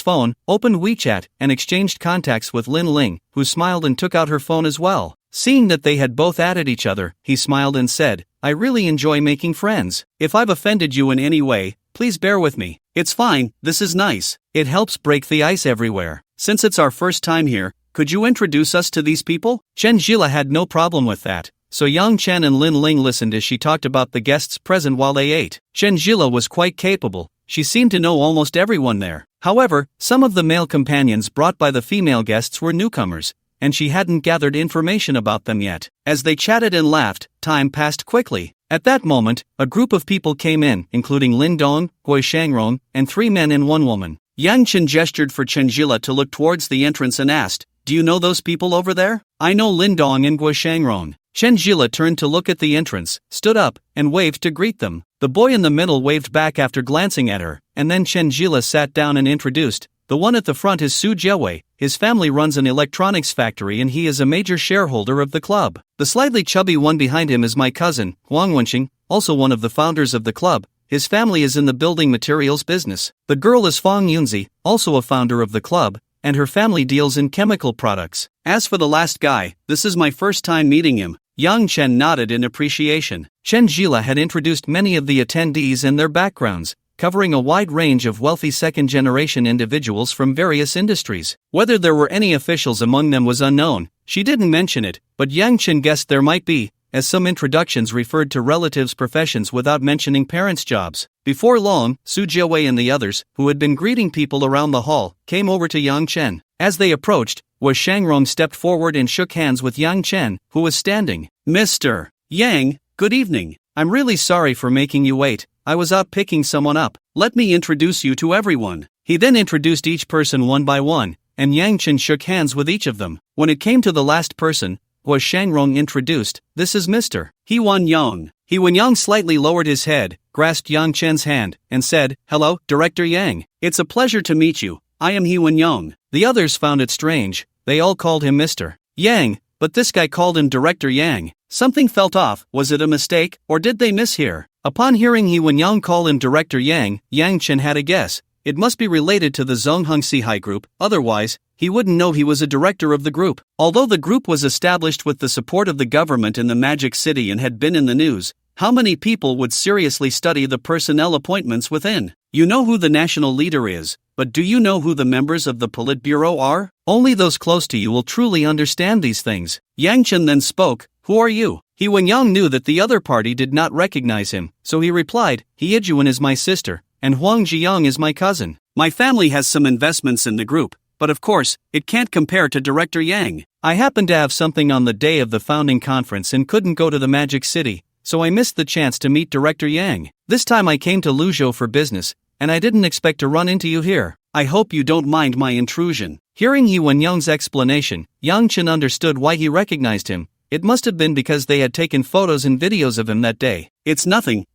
phone, opened WeChat, and exchanged contacts with Lin Ling, who smiled and took out her phone as well. Seeing that they had both added each other, he smiled and said, "I really enjoy making friends. If I've offended you in any way, please bear with me." "It's fine, this is nice. It helps break the ice everywhere. Since it's our first time here, could you introduce us to these people?" Chen Jila had no problem with that, so Yang Chen and Lin Ling listened as she talked about the guests present while they ate. Chen Jila was quite capable. She seemed to know almost everyone there. However, some of the male companions brought by the female guests were newcomers, and she hadn't gathered information about them yet. As they chatted and laughed, time passed quickly. At that moment, a group of people came in, including Lin Dong, Gui Shangrong, and 3 men and 1 woman. Yang Chen gestured for Chen Jila to look towards the entrance and asked, "Do you know those people over there?" "I know Lin Dong and Gui Shangrong." Chen Jila turned to look at the entrance, stood up, and waved to greet them. The boy in the middle waved back after glancing at her, and then Chen Jila sat down and introduced, "The one at the front is Su Jiawei. His family runs an electronics factory and he is a major shareholder of the club. The slightly chubby one behind him is my cousin, Huang Wenqing, also one of the founders of the club. His family is in the building materials business. The girl is Fang Yunzi, also a founder of the club, and her family deals in chemical products. As for the last guy, this is my first time meeting him." Yang Chen nodded in appreciation. Chen Jila had introduced many of the attendees and their backgrounds, covering a wide range of wealthy second-generation individuals from various industries. Whether there were any officials among them was unknown. She didn't mention it, but Yang Chen guessed there might be, as some introductions referred to relatives' professions without mentioning parents' jobs. Before long, Su Jiawei and the others, who had been greeting people around the hall, came over to Yang Chen. As they approached, Wei Shangrong stepped forward and shook hands with Yang Chen, who was standing. "Mr. Yang, good evening. I'm really sorry for making you wait. I was out picking someone up. Let me introduce you to everyone." He then introduced each person one by one, and Yang Chen shook hands with each of them. When it came to the last person, was Shangrong introduced. This is Mr. He Wen-young. He Wen-young slightly lowered his head, grasped Yang Chen's hand, and said, "Hello, Director Yang. It's a pleasure to meet you. I am He Wen-young." The others found it strange. They all called him Mr. Yang, but this guy called him Director Yang. Something felt off. Was it a mistake, or did they mishear? Upon hearing He Wen-young call him Director Yang, Yang Chen had a guess. It must be related to the Zonghung Sihai group, otherwise, he wouldn't know he was a director of the group. Although the group was established with the support of the government in the Magic City and had been in the news, how many people would seriously study the personnel appointments within? You know who the national leader is, but do you know who the members of the Politburo are? Only those close to you will truly understand these things. Yang Chen then spoke, "Who are you?" He Wen-young knew that the other party did not recognize him, so he replied, "He Ijuan is my sister, and Huang Ziyang is my cousin. My family has some investments in the group, but of course, it can't compare to Director Yang. I happened to have something on the day of the founding conference and couldn't go to the Magic City, so I missed the chance to meet Director Yang. This time I came to Luzhou for business, and I didn't expect to run into you here. I hope you don't mind my intrusion." Hearing He Wen-young's explanation, Yang Chen understood why he recognized him. It must have been because they had taken photos and videos of him that day. "It's nothing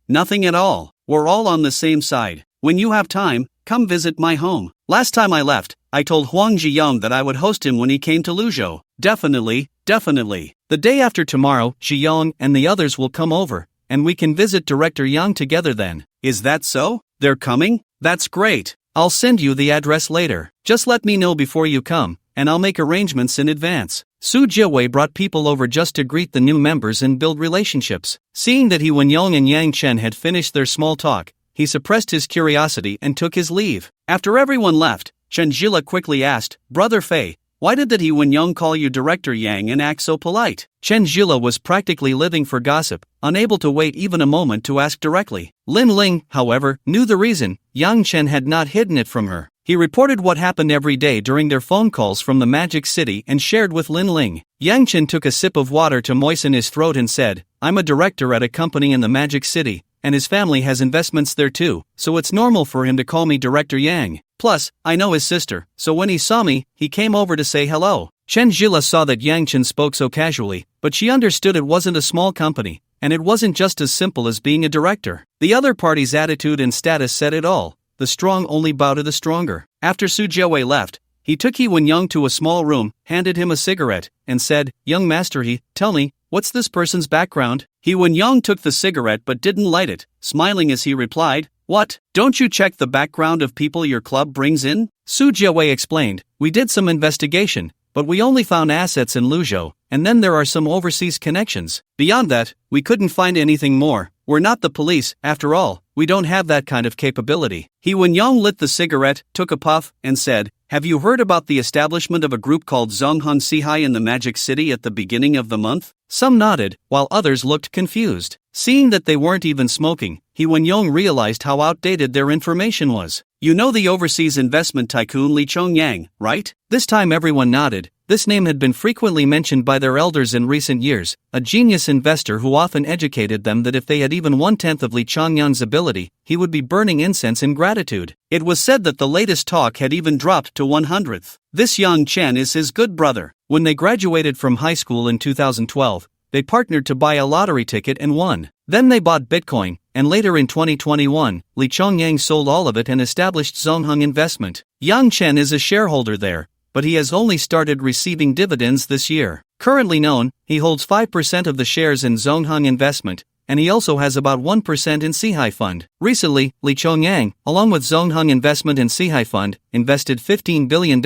at all. We're all on the same side. When you have time, come visit my home. Last time I left, I told Huang Ziyang that I would host him when he came to Luzhou. Definitely. The day after tomorrow, Ziyang and the others will come over, and we can visit Director Yang together then." "Is that so? They're coming? That's great. I'll send you the address later. Just let me know before you come, and I'll make arrangements in advance." Su Jiwei brought people over just to greet the new members and build relationships. Seeing that He Wen-young and Yang Chen had finished their small talk, he suppressed his curiosity and took his leave. After everyone left, Chen Zhila quickly asked, "Brother Fei, why did that He Wen-young call you Director Yang and act so polite?" Chen Zhila was practically living for gossip, unable to wait even a moment to ask directly. Lin Ling, however, knew the reason. Yang Chen had not hidden it from her. He reported what happened every day during their phone calls from the Magic City and shared with Lin Ling. Yang Chen took a sip of water to moisten his throat and said, "I'm a director at a company in the Magic City, and his family has investments there too, so it's normal for him to call me Director Yang. Plus, I know his sister, so when he saw me, he came over to say hello." Chen Zhila saw that Yang Chen spoke so casually, but she understood it wasn't a small company, and it wasn't just as simple as being a director. The other party's attitude and status said it all. The strong only bow to the stronger. After Su Jiwei left, he took He Wen-young to a small room, handed him a cigarette, and said, "Young master He, tell me, what's this person's background?" He Wen-young took the cigarette but didn't light it, smiling as he replied, "What, don't you check the background of people your club brings in?" Su Jiwei explained, "We did some investigation, but we only found assets in Luzhou, and then there are some overseas connections. Beyond that, we couldn't find anything more. We're not the police, after all. We don't have that kind of capability." He Wen-young lit the cigarette, took a puff, and said, "Have you heard about the establishment of a group called Zonghung Sihai in the Magic City at the beginning of the month?" Some nodded, while others looked confused. Seeing that they weren't even smoking, He Wen-young realized how outdated their information was. "You know the overseas investment tycoon Li Chongyang, right?" This time everyone nodded. This name had been frequently mentioned by their elders in recent years, a genius investor who often educated them that if they had even 1/10 of Li Chongyang's ability, he would be burning incense in gratitude. It was said that the latest talk had even dropped to 1/100th. This Yang Chen is his good brother. When they graduated from high school in 2012, they partnered to buy a lottery ticket and won. Then they bought Bitcoin, and later in 2021, Li Chongyang sold all of it and established Zonghung Investment. Yang Chen is a shareholder there, but he has only started receiving dividends this year. Currently known, he holds 5% of the shares in Zonghung Investment, and he also has about 1% in Sihai Fund. Recently, Li Chongyang, along with Zonghung Investment and Sihai Fund, invested $15 billion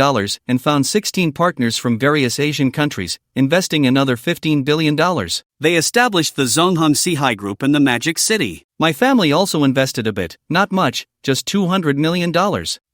and found 16 partners from various Asian countries, investing another $15 billion. They established the Zonghung Sihai Group in the Magic City. My family also invested a bit, not much, just $200 million.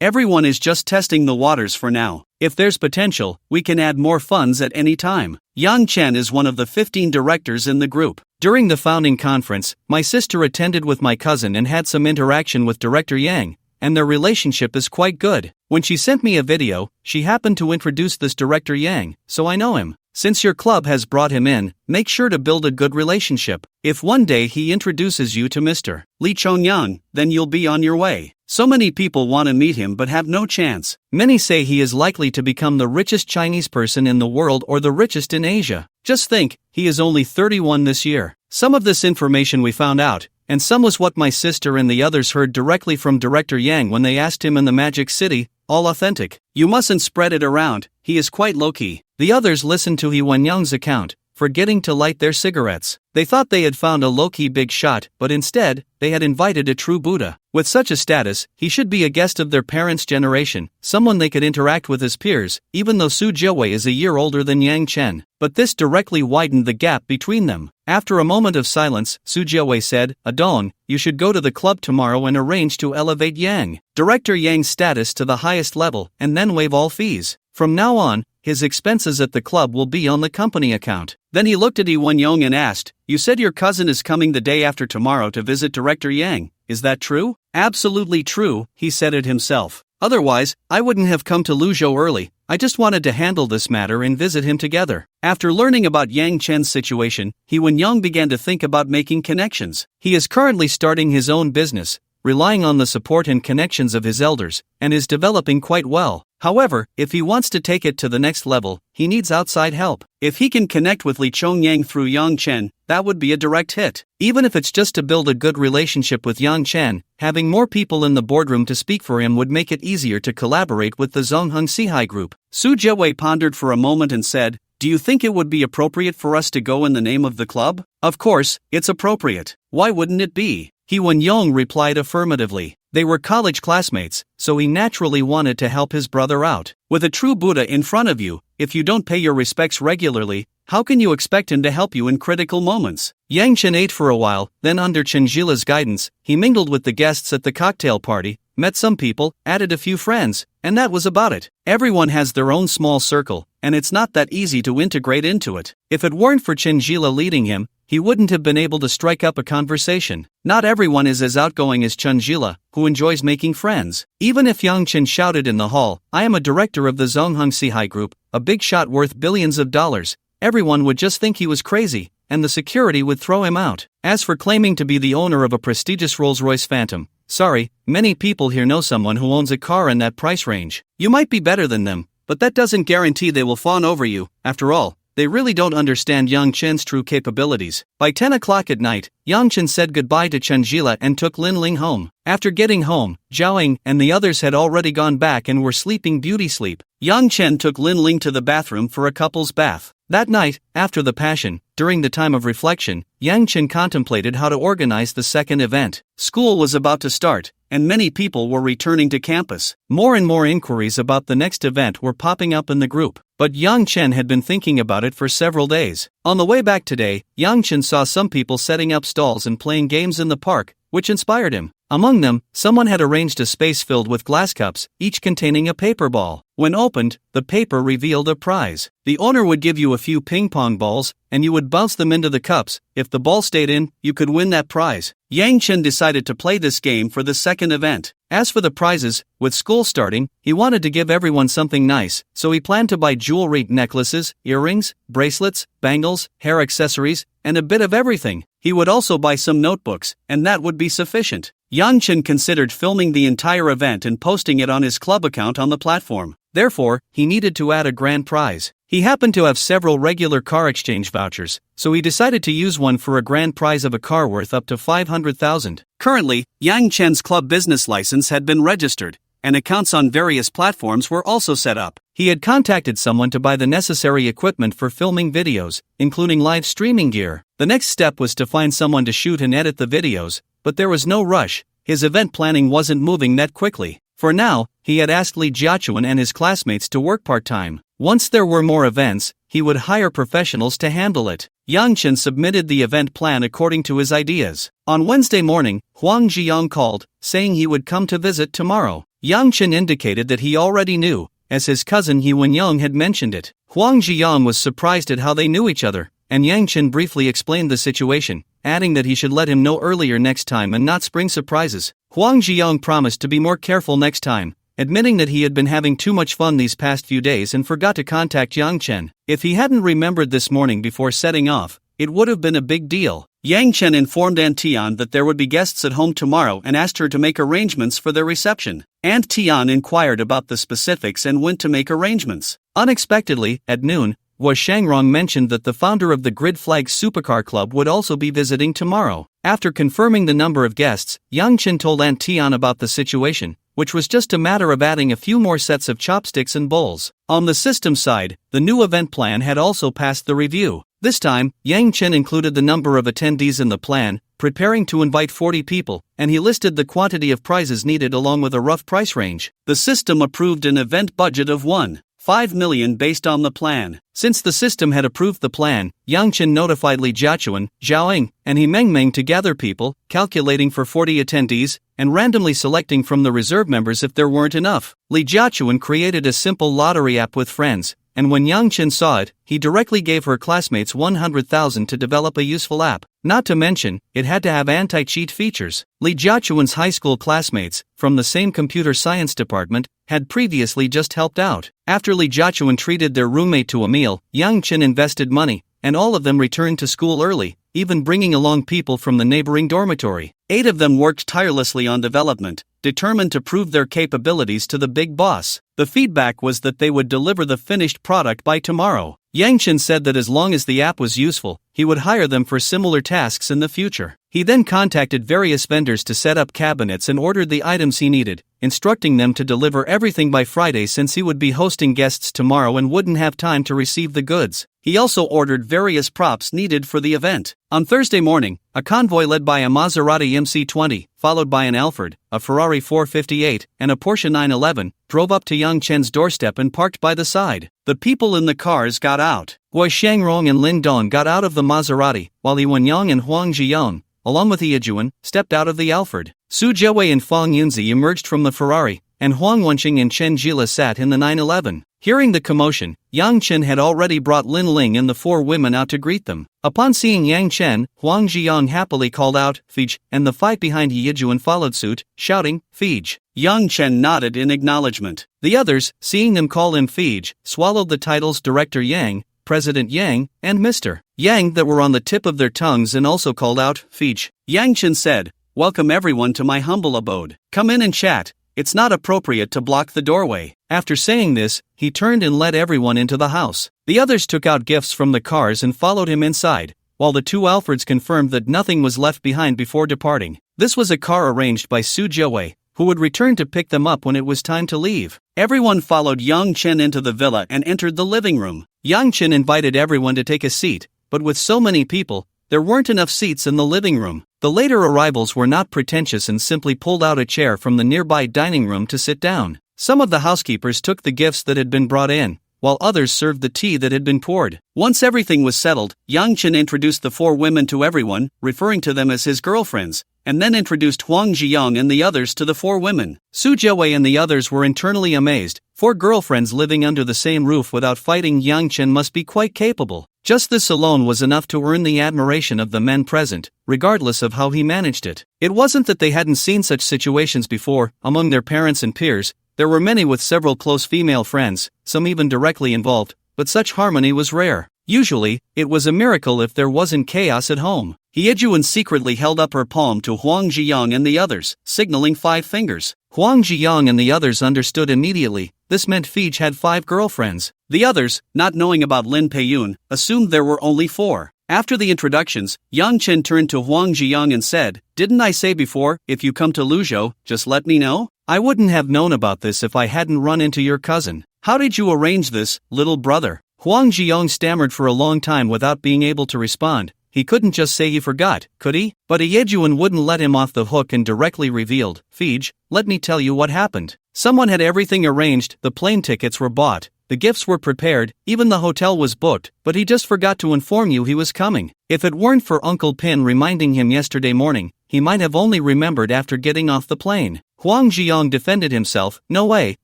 Everyone is just testing the waters for now. If there's potential, we can add more funds at any time. Yang Chen is one of the 15 directors in the group. During the founding conference, my sister attended with my cousin and had some interaction with Director Yang, and their relationship is quite good. When she sent me a video, she happened to introduce this director Yang, so I know him. Since your club has brought him in, make sure to build a good relationship. If one day he introduces you to Mr. Lee Chongyang, then you'll be on your way. So many people want to meet him but have no chance. Many say he is likely to become the richest Chinese person in the world or the richest in Asia. Just think, he is only 31 this year. Some of this information we found out, and some was what my sister and the others heard directly from Director Yang when they asked him in the Magic City, all authentic. You mustn't spread it around, he is quite low-key. The others listened to He Wenyang's account, forgetting to light their cigarettes. They thought they had found a low-key big shot, but instead, they had invited a true Buddha. With such a status, he should be a guest of their parents' generation, someone they could interact with as peers, even though Su Jiawei is a year older than Yang Chen. But this directly widened the gap between them. After a moment of silence, Su Jiawei said, Adong, you should go to the club tomorrow and arrange to elevate Yang, Director Yang's status to the highest level, and then waive all fees. From now on, his expenses at the club will be on the company account. Then he looked at Yi Wenyang and asked, you said your cousin is coming the day after tomorrow to visit Director Yang, is that true? Absolutely true, he said it himself. Otherwise, I wouldn't have come to Luzhou early. I just wanted to handle this matter and visit him together. After learning about Yang Chen's situation, He Wenyang began to think about making connections. He is currently starting his own business, relying on the support and connections of his elders, and is developing quite well. However, if he wants to take it to the next level, he needs outside help. If he can connect with Li Chongyang through Yang Chen, that would be a direct hit. Even if it's just to build a good relationship with Yang Chen, having more people in the boardroom to speak for him would make it easier to collaborate with the Zongheng Sihai group. Su Jiawei pondered for a moment and said, do you think it would be appropriate for us to go in the name of the club? Of course, it's appropriate. Why wouldn't it be? He Wenyang replied affirmatively. They were college classmates, so he naturally wanted to help his brother out. With a true Buddha in front of you, if you don't pay your respects regularly, how can you expect him to help you in critical moments? Yang Chen ate for a while, then under Chen Zhila's guidance, he mingled with the guests at the cocktail party, met some people, added a few friends, and that was about it. Everyone has their own small circle, and it's not that easy to integrate into it. If it weren't for Chen Zhila leading him, he wouldn't have been able to strike up a conversation. Not everyone is as outgoing as Chen Zhila, who enjoys making friends. Even if Yang Chen shouted in the hall, I am a director of the Zongheng Sihai group, a big shot worth billions of dollars, everyone would just think he was crazy, and the security would throw him out. As for claiming to be the owner of a prestigious Rolls-Royce Phantom, sorry, many people here know someone who owns a car in that price range. You might be better than them, but that doesn't guarantee they will fawn over you. After all, they really don't understand Yang Chen's true capabilities. By 10 o'clock at night, Yang Chen said goodbye to Chen Zhila and took Lin Ling home. After getting home, Zhao Ying and the others had already gone back and were sleeping beauty sleep. Yang Chen took Lin Ling to the bathroom for a couple's bath. That night, after the passion, during the time of reflection, Yang Chen contemplated how to organize the second event. School was about to start, and many people were returning to campus. More and more inquiries about the next event were popping up in the group. But Yang Chen had been thinking about it for several days. On the way back today, Yang Chen saw some people setting up stalls and playing games in the park, which inspired him. Among them, someone had arranged a space filled with glass cups, each containing a paper ball. When opened, the paper revealed a prize. The owner would give you a few ping pong balls, and you would bounce them into the cups. If the ball stayed in, you could win that prize. Yang Chen decided to play this game for the second event. As for the prizes, with school starting, he wanted to give everyone something nice, so he planned to buy jewelry, necklaces, earrings, bracelets, bangles, hair accessories, and a bit of everything. He would also buy some notebooks, and that would be sufficient. Yang Chen considered filming the entire event and posting it on his club account on the platform. Therefore, he needed to add a grand prize. He happened to have several regular car exchange vouchers, so he decided to use one for a grand prize of a car worth up to 500,000. Currently, Yang Chen's club business license had been registered, and accounts on various platforms were also set up. He had contacted someone to buy the necessary equipment for filming videos, including live streaming gear. The next step was to find someone to shoot and edit the videos, but there was no rush. His event planning wasn't moving that quickly. For now, he had asked Li Jiachuan and his classmates to work part-time. Once there were more events, he would hire professionals to handle it. Yang Chen submitted the event plan according to his ideas. On Wednesday morning, Huang Zhiyang called, saying he would come to visit tomorrow. Yang Chen indicated that he already knew, as his cousin He Wenyang had mentioned it. Huang Zhiyang was surprised at how they knew each other, and Yang Chen briefly explained the situation, adding that he should let him know earlier next time and not spring surprises. Huang Ziyong promised to be more careful next time, admitting that he had been having too much fun these past few days and forgot to contact Yang Chen. If he hadn't remembered this morning before setting off, it would have been a big deal. Yang Chen informed Aunt Tian that there would be guests at home tomorrow and asked her to make arrangements for their reception. Aunt Tian inquired about the specifics and went to make arrangements. Unexpectedly, at noon, Hua Shangrong mentioned that the founder of the Grid Flag Supercar Club would also be visiting tomorrow. After confirming the number of guests, Yang Chen told Aunt Tian about the situation, which was just a matter of adding a few more sets of chopsticks and bowls. On the system side, the new event plan had also passed the review. This time, Yang Chen included the number of attendees in the plan, preparing to invite 40 people, and he listed the quantity of prizes needed along with a rough price range. The system approved an event budget of 1.5 million based on the plan. Since the system had approved the plan, Yang Chen notified Li Jiachuan, Zhaoying, and He Mengmeng to gather people, calculating for 40 attendees, and randomly selecting from the reserve members if there weren't enough. Li Jiachuan created a simple lottery app with friends, and when Yang Chen saw it, he directly gave her classmates 100,000 to develop a useful app. Not to mention, it had to have anti-cheat features. Li Jiachuan's high school classmates, from the same computer science department, had previously just helped out. After Li Jiachuan treated their roommate to a meal, Yang Chen invested money, and all of them returned to school early, even bringing along people from the neighboring dormitory. 8 of them worked tirelessly on development, determined to prove their capabilities to the big boss. The feedback was that they would deliver the finished product by tomorrow. Yang Chen said that as long as the app was useful, he would hire them for similar tasks in the future. He then contacted various vendors to set up cabinets and ordered the items he needed, instructing them to deliver everything by Friday since he would be hosting guests tomorrow and wouldn't have time to receive the goods. He also ordered various props needed for the event. On Thursday morning, a convoy led by a Maserati MC20, followed by an Alphard, a Ferrari 458, and a Porsche 911, drove up to Yang Chen's doorstep and parked by the side. The people in the cars got out. Hua Shangrong and Lin Dong got out of the Maserati, while Li Wenyang and Huang Ziyong, along with Yijuan, stepped out of the Alphard. Su Jiawei and Fang Yunzi emerged from the Ferrari, and Huang Wenqing and Chen Jila sat in the 911. Hearing the commotion, Yang Chen had already brought Lin Ling and the 4 women out to greet them. Upon seeing Yang Chen, Huang Ziyong happily called out, "Fij," and the 5 behind Yijuan followed suit, shouting, "Fij." Yang Chen nodded in acknowledgement. The others, seeing them call him Fij, swallowed the titles Director Yang, President Yang, and Mr. Yang that were on the tip of their tongues and also called out, "Fij." Yang Chen said, "Welcome everyone to my humble abode. Come in and chat. It's not appropriate to block the doorway." After saying this, he turned and led everyone into the house. The others took out gifts from the cars and followed him inside, while the 2 Alphards confirmed that nothing was left behind before departing. This was a car arranged by Su Jiawei, who would return to pick them up when it was time to leave. Everyone followed Yang Chen into the villa and entered the living room. Yang Chen invited everyone to take a seat, but with so many people, there weren't enough seats in the living room. The later arrivals were not pretentious and simply pulled out a chair from the nearby dining room to sit down. Some of the housekeepers took the gifts that had been brought in, while others served the tea that had been poured. Once everything was settled, Yang Chen introduced the 4 women to everyone, referring to them as his girlfriends, and then introduced Huang Ziyong and the others to the 4 women. Su Jiawei and the others were internally amazed. 4 girlfriends living under the same roof without fighting. Yang Chen must be quite capable. Just this alone was enough to earn the admiration of the men present, regardless of how he managed it. It wasn't that they hadn't seen such situations before, among their parents and peers. There were many with several close female friends, some even directly involved, but such harmony was rare. Usually, it was a miracle if there wasn't chaos at home. Yijuan secretly held up her palm to Huang Ziyong and the others, signaling 5 fingers. Huang Ziyong and the others understood immediately. This meant Fij had 5 girlfriends. The others, not knowing about Lin Peiyun, assumed there were only 4. After the introductions, Yang Chen turned to Huang Ziyong and said, "Didn't I say before, if you come to Luzhou, just let me know? I wouldn't have known about this if I hadn't run into your cousin. How did you arrange this, little brother?" Huang Ziyong stammered for a long time without being able to respond. He couldn't just say he forgot, could he? But Yijuan wouldn't let him off the hook and directly revealed, "Fij, let me tell you what happened. Someone had everything arranged, the plane tickets were bought, the gifts were prepared, even the hotel was booked, but he just forgot to inform you he was coming. If it weren't for Uncle Pin reminding him yesterday morning, he might have only remembered after getting off the plane." Huang Ziyong defended himself, "No way,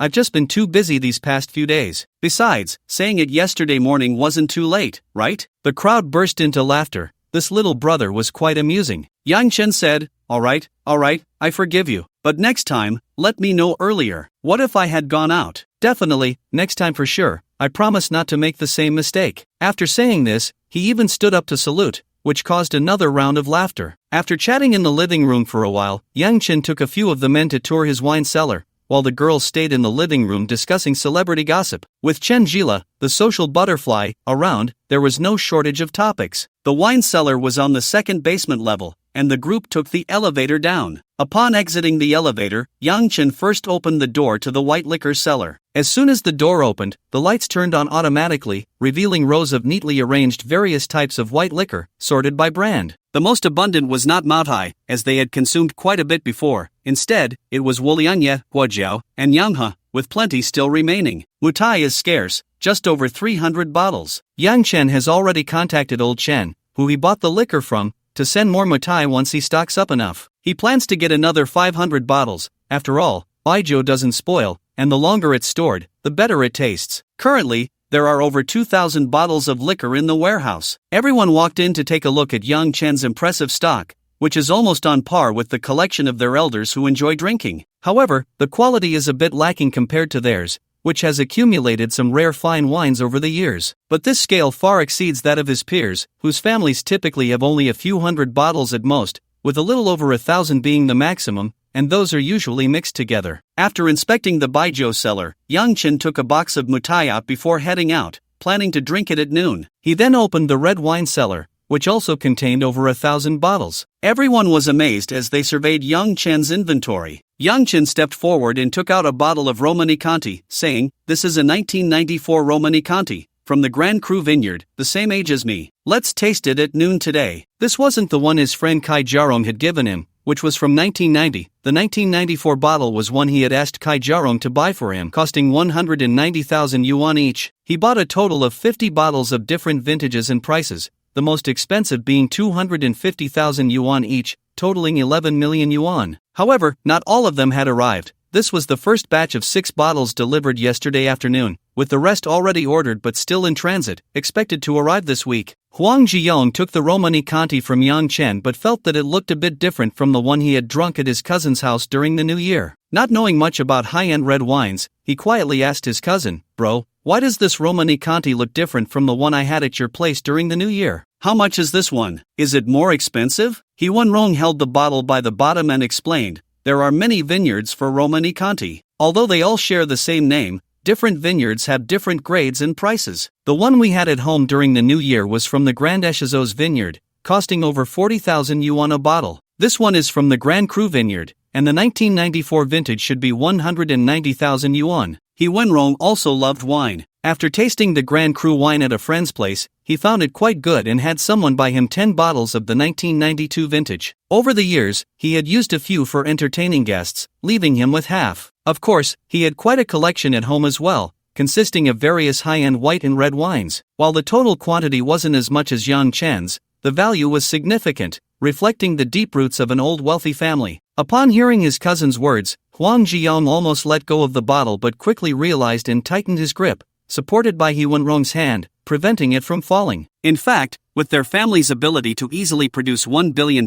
I've just been too busy these past few days. Besides, saying it yesterday morning wasn't too late, right? The crowd burst into laughter. This little brother was quite amusing. Yang Chen said, all right, I forgive you. But next time, let me know earlier. What if I had gone out? Definitely, next time for sure. I promise not to make the same mistake. After saying this, he even stood up to salute, which caused another round of laughter. After chatting in the living room for a while, Yang Chen took a few of the men to tour his wine cellar, while the girls stayed in the living room discussing celebrity gossip. With Chen Jila, the social butterfly, around, there was no shortage of topics. The wine cellar was on the second basement level, and the group took the elevator down. Upon exiting the elevator, Yang Chen first opened the door to the white liquor cellar. As soon as the door opened, the lights turned on automatically, revealing rows of neatly arranged various types of white liquor, sorted by brand. The most abundant was not Maotai, as they had consumed quite a bit before. Instead, it was Wulianye, Huajiao, and Yanghe, with plenty still remaining. Mutai is scarce, just over 300 bottles. Yang Chen has already contacted Old Chen, who he bought the liquor from, to send more Mutai once he stocks up enough. He plans to get another 500 bottles. After all, Baijiu doesn't spoil, and the longer it's stored, the better it tastes. Currently, there are over 2,000 bottles of liquor in the warehouse. Everyone walked in to take a look at Yang Chen's impressive stock, which is almost on par with the collection of their elders who enjoy drinking. However, the quality is a bit lacking compared to theirs, which has accumulated some rare fine wines over the years. But this scale far exceeds that of his peers, whose families typically have only a few hundred bottles at most, with a little over 1,000 being the maximum, and those are usually mixed together. After inspecting the Baijiu cellar, Yang Chen took a box of Mutai out before heading out, planning to drink it at noon. He then opened the red wine cellar, which also contained over 1,000 bottles. Everyone was amazed as they surveyed Yang Chen's inventory. Yang Chen stepped forward and took out a bottle of Romanée-Conti, saying, "This is a 1994 Romanée-Conti, from the Grand Cru Vineyard, the same age as me. Let's taste it at noon today." This wasn't the one his friend Kai Jiarong had given him, which was from 1990. The 1994 bottle was one he had asked Kai Jiarong to buy for him, costing 190,000 yuan each. He bought a total of 50 bottles of different vintages and prices, the most expensive being 250,000 yuan each, totaling 11 million yuan. However, not all of them had arrived. This was the first batch of 6 bottles delivered yesterday afternoon, with the rest already ordered but still in transit, expected to arrive this week. Huang Zhiyong took the Romanée-Conti from Yang Chen but felt that it looked a bit different from the one he had drunk at his cousin's house during the new year. Not knowing much about high-end red wines, he quietly asked his cousin, "Bro, why does this Romanée-Conti look different from the one I had at your place during the new year? How much is this one? Is it more expensive?" He Wenrong held the bottle by the bottom and explained, "There are many vineyards for Romanée-Conti. Although they all share the same name, different vineyards have different grades and prices. The one we had at home during the new year was from the Grand Echezos vineyard, costing over 40,000 yuan a bottle. This one is from the Grand Cru vineyard, and the 1994 vintage should be 190,000 yuan. He Wenrong also loved wine. After tasting the Grand Cru wine at a friend's place, he found it quite good and had someone buy him 10 bottles of the 1992 vintage. Over the years, he had used a few for entertaining guests, leaving him with half. Of course, he had quite a collection at home as well, consisting of various high-end white and red wines. While the total quantity wasn't as much as Yang Chen's, the value was significant, reflecting the deep roots of an old wealthy family. Upon hearing his cousin's words, Huang Zhiyong almost let go of the bottle but quickly realized and tightened his grip, supported by He Wenrong's hand, preventing it from falling. In fact, with their family's ability to easily produce $1 billion,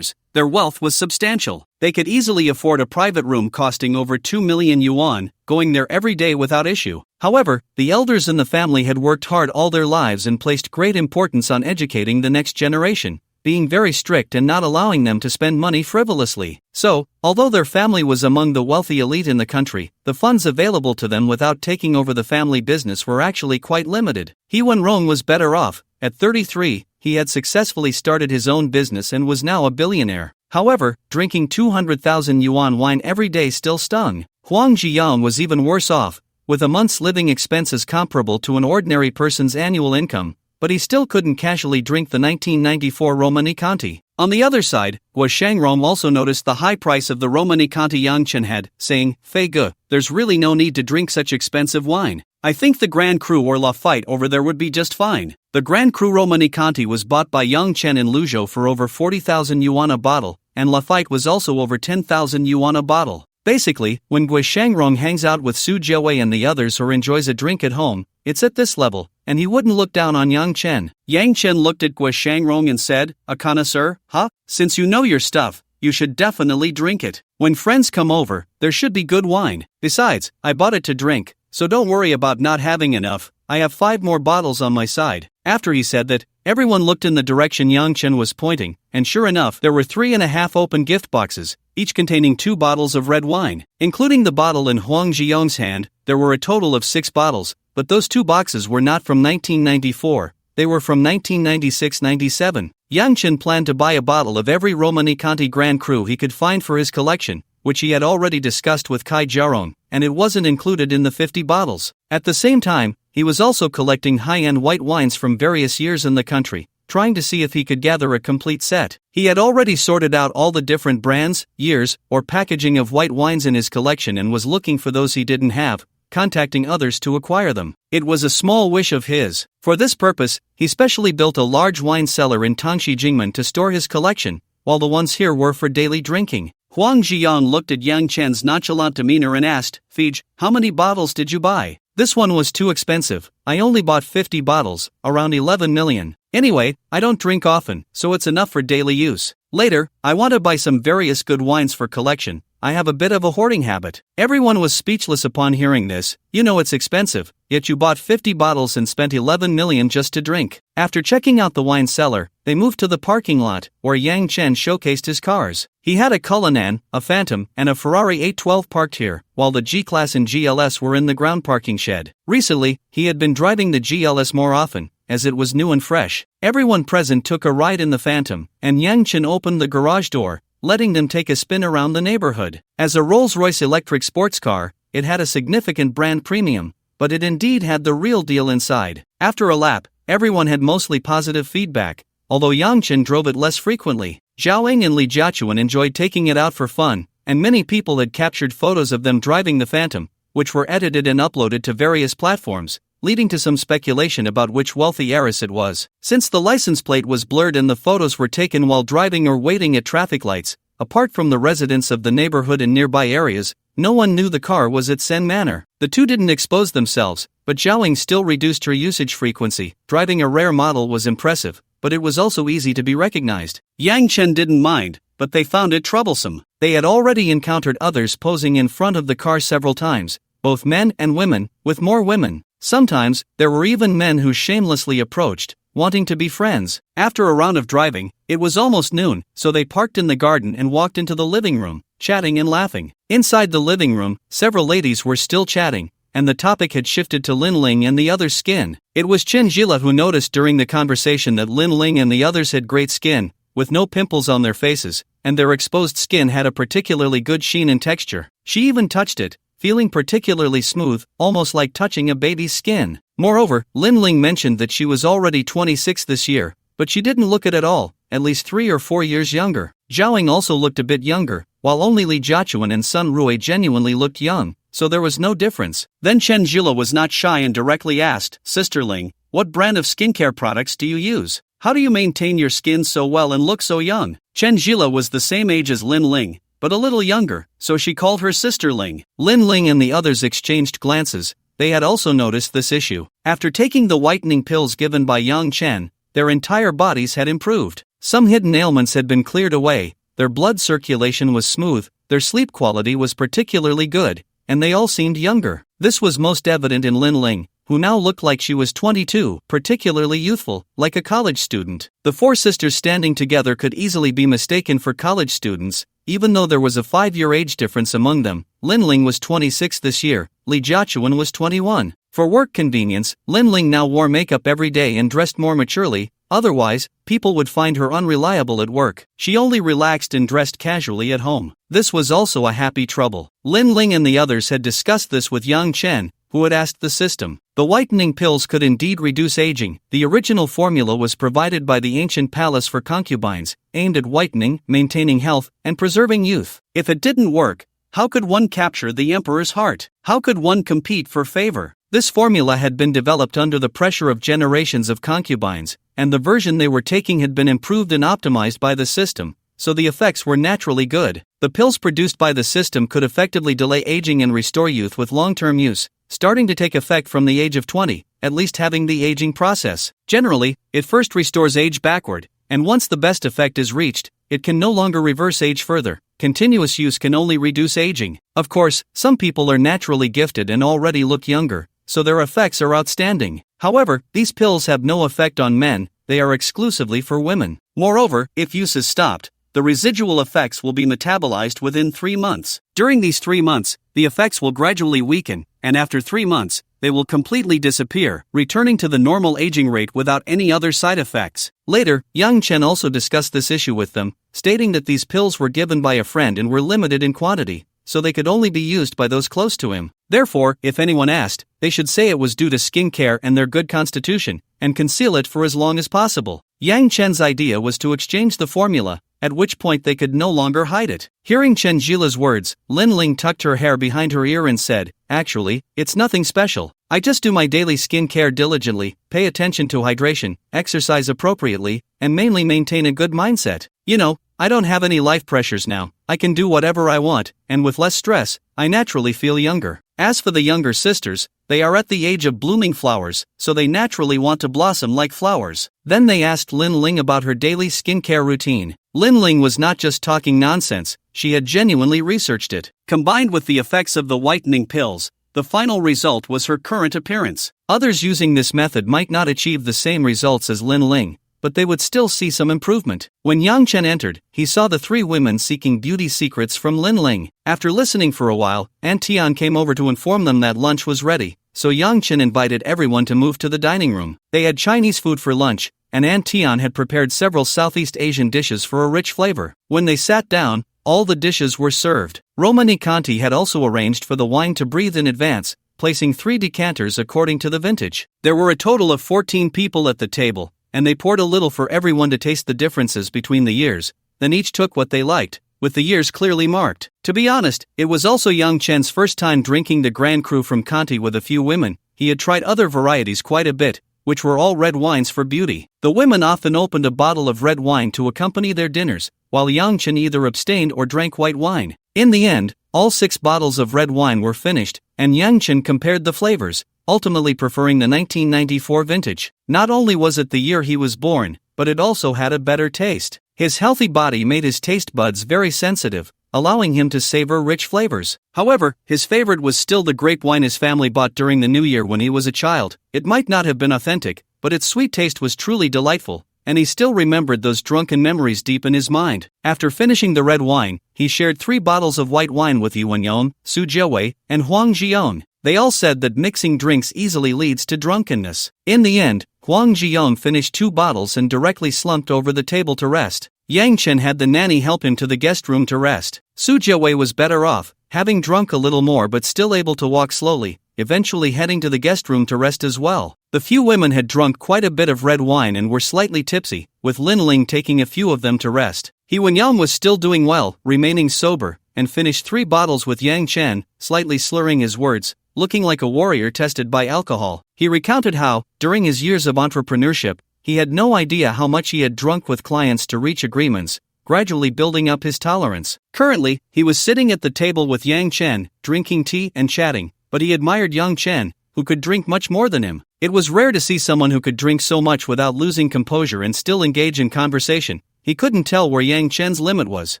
their wealth was substantial. They could easily afford a private room costing over 2 million yuan, going there every day without issue. However, the elders in the family had worked hard all their lives and placed great importance on educating the next generation, being very strict and not allowing them to spend money frivolously. So, although their family was among the wealthy elite in the country, the funds available to them without taking over the family business were actually quite limited. He Wenrong was better off. At 33, he had successfully started his own business and was now a billionaire. However, drinking 200,000 yuan wine every day still stung. Huang Zhiyong was even worse off, with a month's living expenses comparable to an ordinary person's annual income, but he still couldn't casually drink the 1994 Romanée-Conti. On the other side, Guo Shangrom also noticed the high price of the Romanée-Conti Yang Chen had, saying, "Fei Ge, there's really no need to drink such expensive wine. I think the Grand Cru or Lafite over there would be just fine." The Grand Cru Romanée-Conti was bought by Yang Chen in Luzhou for over 40,000 yuan a bottle, and Lafite was also over 10,000 yuan a bottle. Basically, when Gui Shangrong hangs out with Su Jiawei and the others or enjoys a drink at home, it's at this level, and he wouldn't look down on Yang Chen. Yang Chen looked at Gui Shangrong and said, "A connoisseur, huh? Since you know your stuff, you should definitely drink it. When friends come over, there should be good wine. Besides, I bought it to drink, so don't worry about not having enough. I have 5 more bottles on my side." After he said that, everyone looked in the direction Yang Chen was pointing, and sure enough, there were 3.5 open gift boxes, each containing 2 bottles of red wine. Including the bottle in Huang Zhiyong's hand, there were a total of 6 bottles, but those 2 boxes were not from 1994, they were from 1996-97. Yang Chen planned to buy a bottle of every Romanée-Conti Grand Cru he could find for his collection, which he had already discussed with Kai Jiarong, and it wasn't included in the 50 bottles. At the same time, he was also collecting high-end white wines from various years in the country, trying to see if he could gather a complete set. He had already sorted out all the different brands, years, or packaging of white wines in his collection and was looking for those he didn't have, contacting others to acquire them. It was a small wish of his. For this purpose, he specially built a large wine cellar in Tangxi Jingmen to store his collection, while the ones here were for daily drinking. Huang Zhiyong looked at Yang Chen's nonchalant demeanor and asked, "Fij, how many bottles did you buy?" "This one was too expensive. I only bought 50 bottles, around 11 million. Anyway, I don't drink often, so it's enough for daily use. Later, I want to buy some various good wines for collection. I have a bit of a hoarding habit." Everyone was speechless upon hearing this. "You know it's expensive, yet you bought 50 bottles and spent 11 million just to drink." After checking out the wine cellar, they moved to the parking lot, where Yang Chen showcased his cars. He had a Cullinan, a Phantom, and a Ferrari 812 parked here, while the G-Class and GLS were in the ground parking shed. Recently, he had been driving the GLS more often, as it was new and fresh. Everyone present took a ride in the Phantom, and Yang Chen opened the garage door, letting them take a spin around the neighborhood. As a Rolls-Royce electric sports car, it had a significant brand premium, but it indeed had the real deal inside. After a lap, everyone had mostly positive feedback, although Yang Chen drove it less frequently. Zhao Ying and Li Jiachuan enjoyed taking it out for fun, and many people had captured photos of them driving the Phantom, which were edited and uploaded to various platforms, leading to some speculation about which wealthy heiress it was. Since the license plate was blurred and the photos were taken while driving or waiting at traffic lights, apart from the residents of the neighborhood and nearby areas, no one knew the car was at Sen Manor. The two didn't expose themselves, but Zhao Ying still reduced her usage frequency. Driving a rare model was impressive, but it was also easy to be recognized. Yang Chen didn't mind, but they found it troublesome. They had already encountered others posing in front of the car several times, both men and women, with more women. Sometimes, there were even men who shamelessly approached, wanting to be friends. After a round of driving, it was almost noon, so they parked in the garden and walked into the living room, chatting and laughing. Inside the living room, several ladies were still chatting, and the topic had shifted to Lin Ling and the other's skin. It was Chen Jila who noticed during the conversation that Lin Ling and the others had great skin, with no pimples on their faces, and their exposed skin had a particularly good sheen and texture. She even touched it, feeling particularly smooth, almost like touching a baby's skin. Moreover, Lin Ling mentioned that she was already 26 this year, but she didn't look it at all, at least 3 or 4 years younger. Zhao Ying also looked a bit younger, while only Li Jiachuan and Sun Rui genuinely looked young, so there was no difference. Then Chen Jila was not shy and directly asked, "Sister Ling, what brand of skincare products do you use? How do you maintain your skin so well and look so young?" Chen Jila was the same age as Lin Ling, but a little younger, so she called her sister Ling. Lin Ling and the others exchanged glances. They had also noticed this issue. After taking the whitening pills given by Yang Chen, their entire bodies had improved. Some hidden ailments had been cleared away, their blood circulation was smooth, their sleep quality was particularly good, and they all seemed younger. This was most evident in Lin Ling, who now looked like she was 22, particularly youthful, like a college student. The 4 sisters standing together could easily be mistaken for college students, even though there was a 5-year age difference among them. Lin Ling was 26 this year, Li Jiachuan was 21. For work convenience, Lin Ling now wore makeup every day and dressed more maturely, otherwise, people would find her unreliable at work. She only relaxed and dressed casually at home. This was also a happy trouble. Lin Ling and the others had discussed this with Yang Chen, who had asked the system. The whitening pills could indeed reduce aging. The original formula was provided by the ancient palace for concubines, aimed at whitening, maintaining health, and preserving youth. If it didn't work, how could one capture the emperor's heart? How could one compete for favor? This formula had been developed under the pressure of generations of concubines, and the version they were taking had been improved and optimized by the system, so the effects were naturally good. The pills produced by the system could effectively delay aging and restore youth with long-term use, starting to take effect from the age of 20, at least having the aging process. Generally, it first restores age backward, and once the best effect is reached, it can no longer reverse age further. Continuous use can only reduce aging. Of course, some people are naturally gifted and already look younger, so their effects are outstanding. However, these pills have no effect on men, they are exclusively for women. Moreover, if use is stopped, the residual effects will be metabolized within 3 months. During these 3 months, the effects will gradually weaken, and after 3 months, they will completely disappear, returning to the normal aging rate without any other side effects. Later, Yang Chen also discussed this issue with them, stating that these pills were given by a friend and were limited in quantity, so they could only be used by those close to him. Therefore, if anyone asked, they should say it was due to skincare and their good constitution, and conceal it for as long as possible. Yang Chen's idea was to exchange the formula, at which point they could no longer hide it. Hearing Chen Jila's words, Lin Ling tucked her hair behind her ear and said, "Actually, it's nothing special. I just do my daily skin care diligently, pay attention to hydration, exercise appropriately, and mainly maintain a good mindset. You know, I don't have any life pressures now, I can do whatever I want, and with less stress, I naturally feel younger." As for the younger sisters, they are at the age of blooming flowers, so they naturally want to blossom like flowers. Then they asked Lin Ling about her daily skincare routine. Lin Ling was not just talking nonsense, she had genuinely researched it. Combined with the effects of the whitening pills, the final result was her current appearance. Others using this method might not achieve the same results as Lin Ling, but they would still see some improvement. When Yang Chen entered, he saw the 3 women seeking beauty secrets from Lin Ling. After listening for a while, Aunt Tian came over to inform them that lunch was ready, so Yang Chen invited everyone to move to the dining room. They had Chinese food for lunch, and Aunt Tian had prepared several Southeast Asian dishes for a rich flavor. When they sat down, all the dishes were served. Romani Conti had also arranged for the wine to breathe in advance, placing 3 decanters according to the vintage. There were a total of 14 people at the table, and they poured a little for everyone to taste the differences between the years, then each took what they liked, with the years clearly marked. To be honest, it was also Yang Chen's first time drinking the Grand Cru from Conti with a few women. He had tried other varieties quite a bit, which were all red wines for beauty. The women often opened a bottle of red wine to accompany their dinners, while Yang Chen either abstained or drank white wine. In the end, all 6 bottles of red wine were finished, and Yang Chen compared the flavors, ultimately preferring the 1994 vintage. Not only was it the year he was born, but it also had a better taste. His healthy body made his taste buds very sensitive, allowing him to savor rich flavors. However, his favorite was still the grape wine his family bought during the New Year when he was a child. It might not have been authentic, but its sweet taste was truly delightful, and he still remembered those drunken memories deep in his mind. After finishing the red wine, he shared 3 bottles of white wine with Yuan Yon, Su Jiawei, and Huang Jion. They all said that mixing drinks easily leads to drunkenness. In the end, Huang Jion finished 2 bottles and directly slumped over the table to rest. Yang Chen had the nanny help him to the guest room to rest. Su Jiawei was better off, having drunk a little more but still able to walk slowly, eventually heading to the guest room to rest as well. The few women had drunk quite a bit of red wine and were slightly tipsy, with Lin Ling taking a few of them to rest. Yuan Yang was still doing well, remaining sober, and finished 3 bottles with Yang Chen, slightly slurring his words, looking like a warrior tested by alcohol. He recounted how, during his years of entrepreneurship, he had no idea how much he had drunk with clients to reach agreements, gradually building up his tolerance. Currently, he was sitting at the table with Yang Chen, drinking tea and chatting, but he admired Yang Chen, who could drink much more than him. It was rare to see someone who could drink so much without losing composure and still engage in conversation. He couldn't tell where Yang Chen's limit was.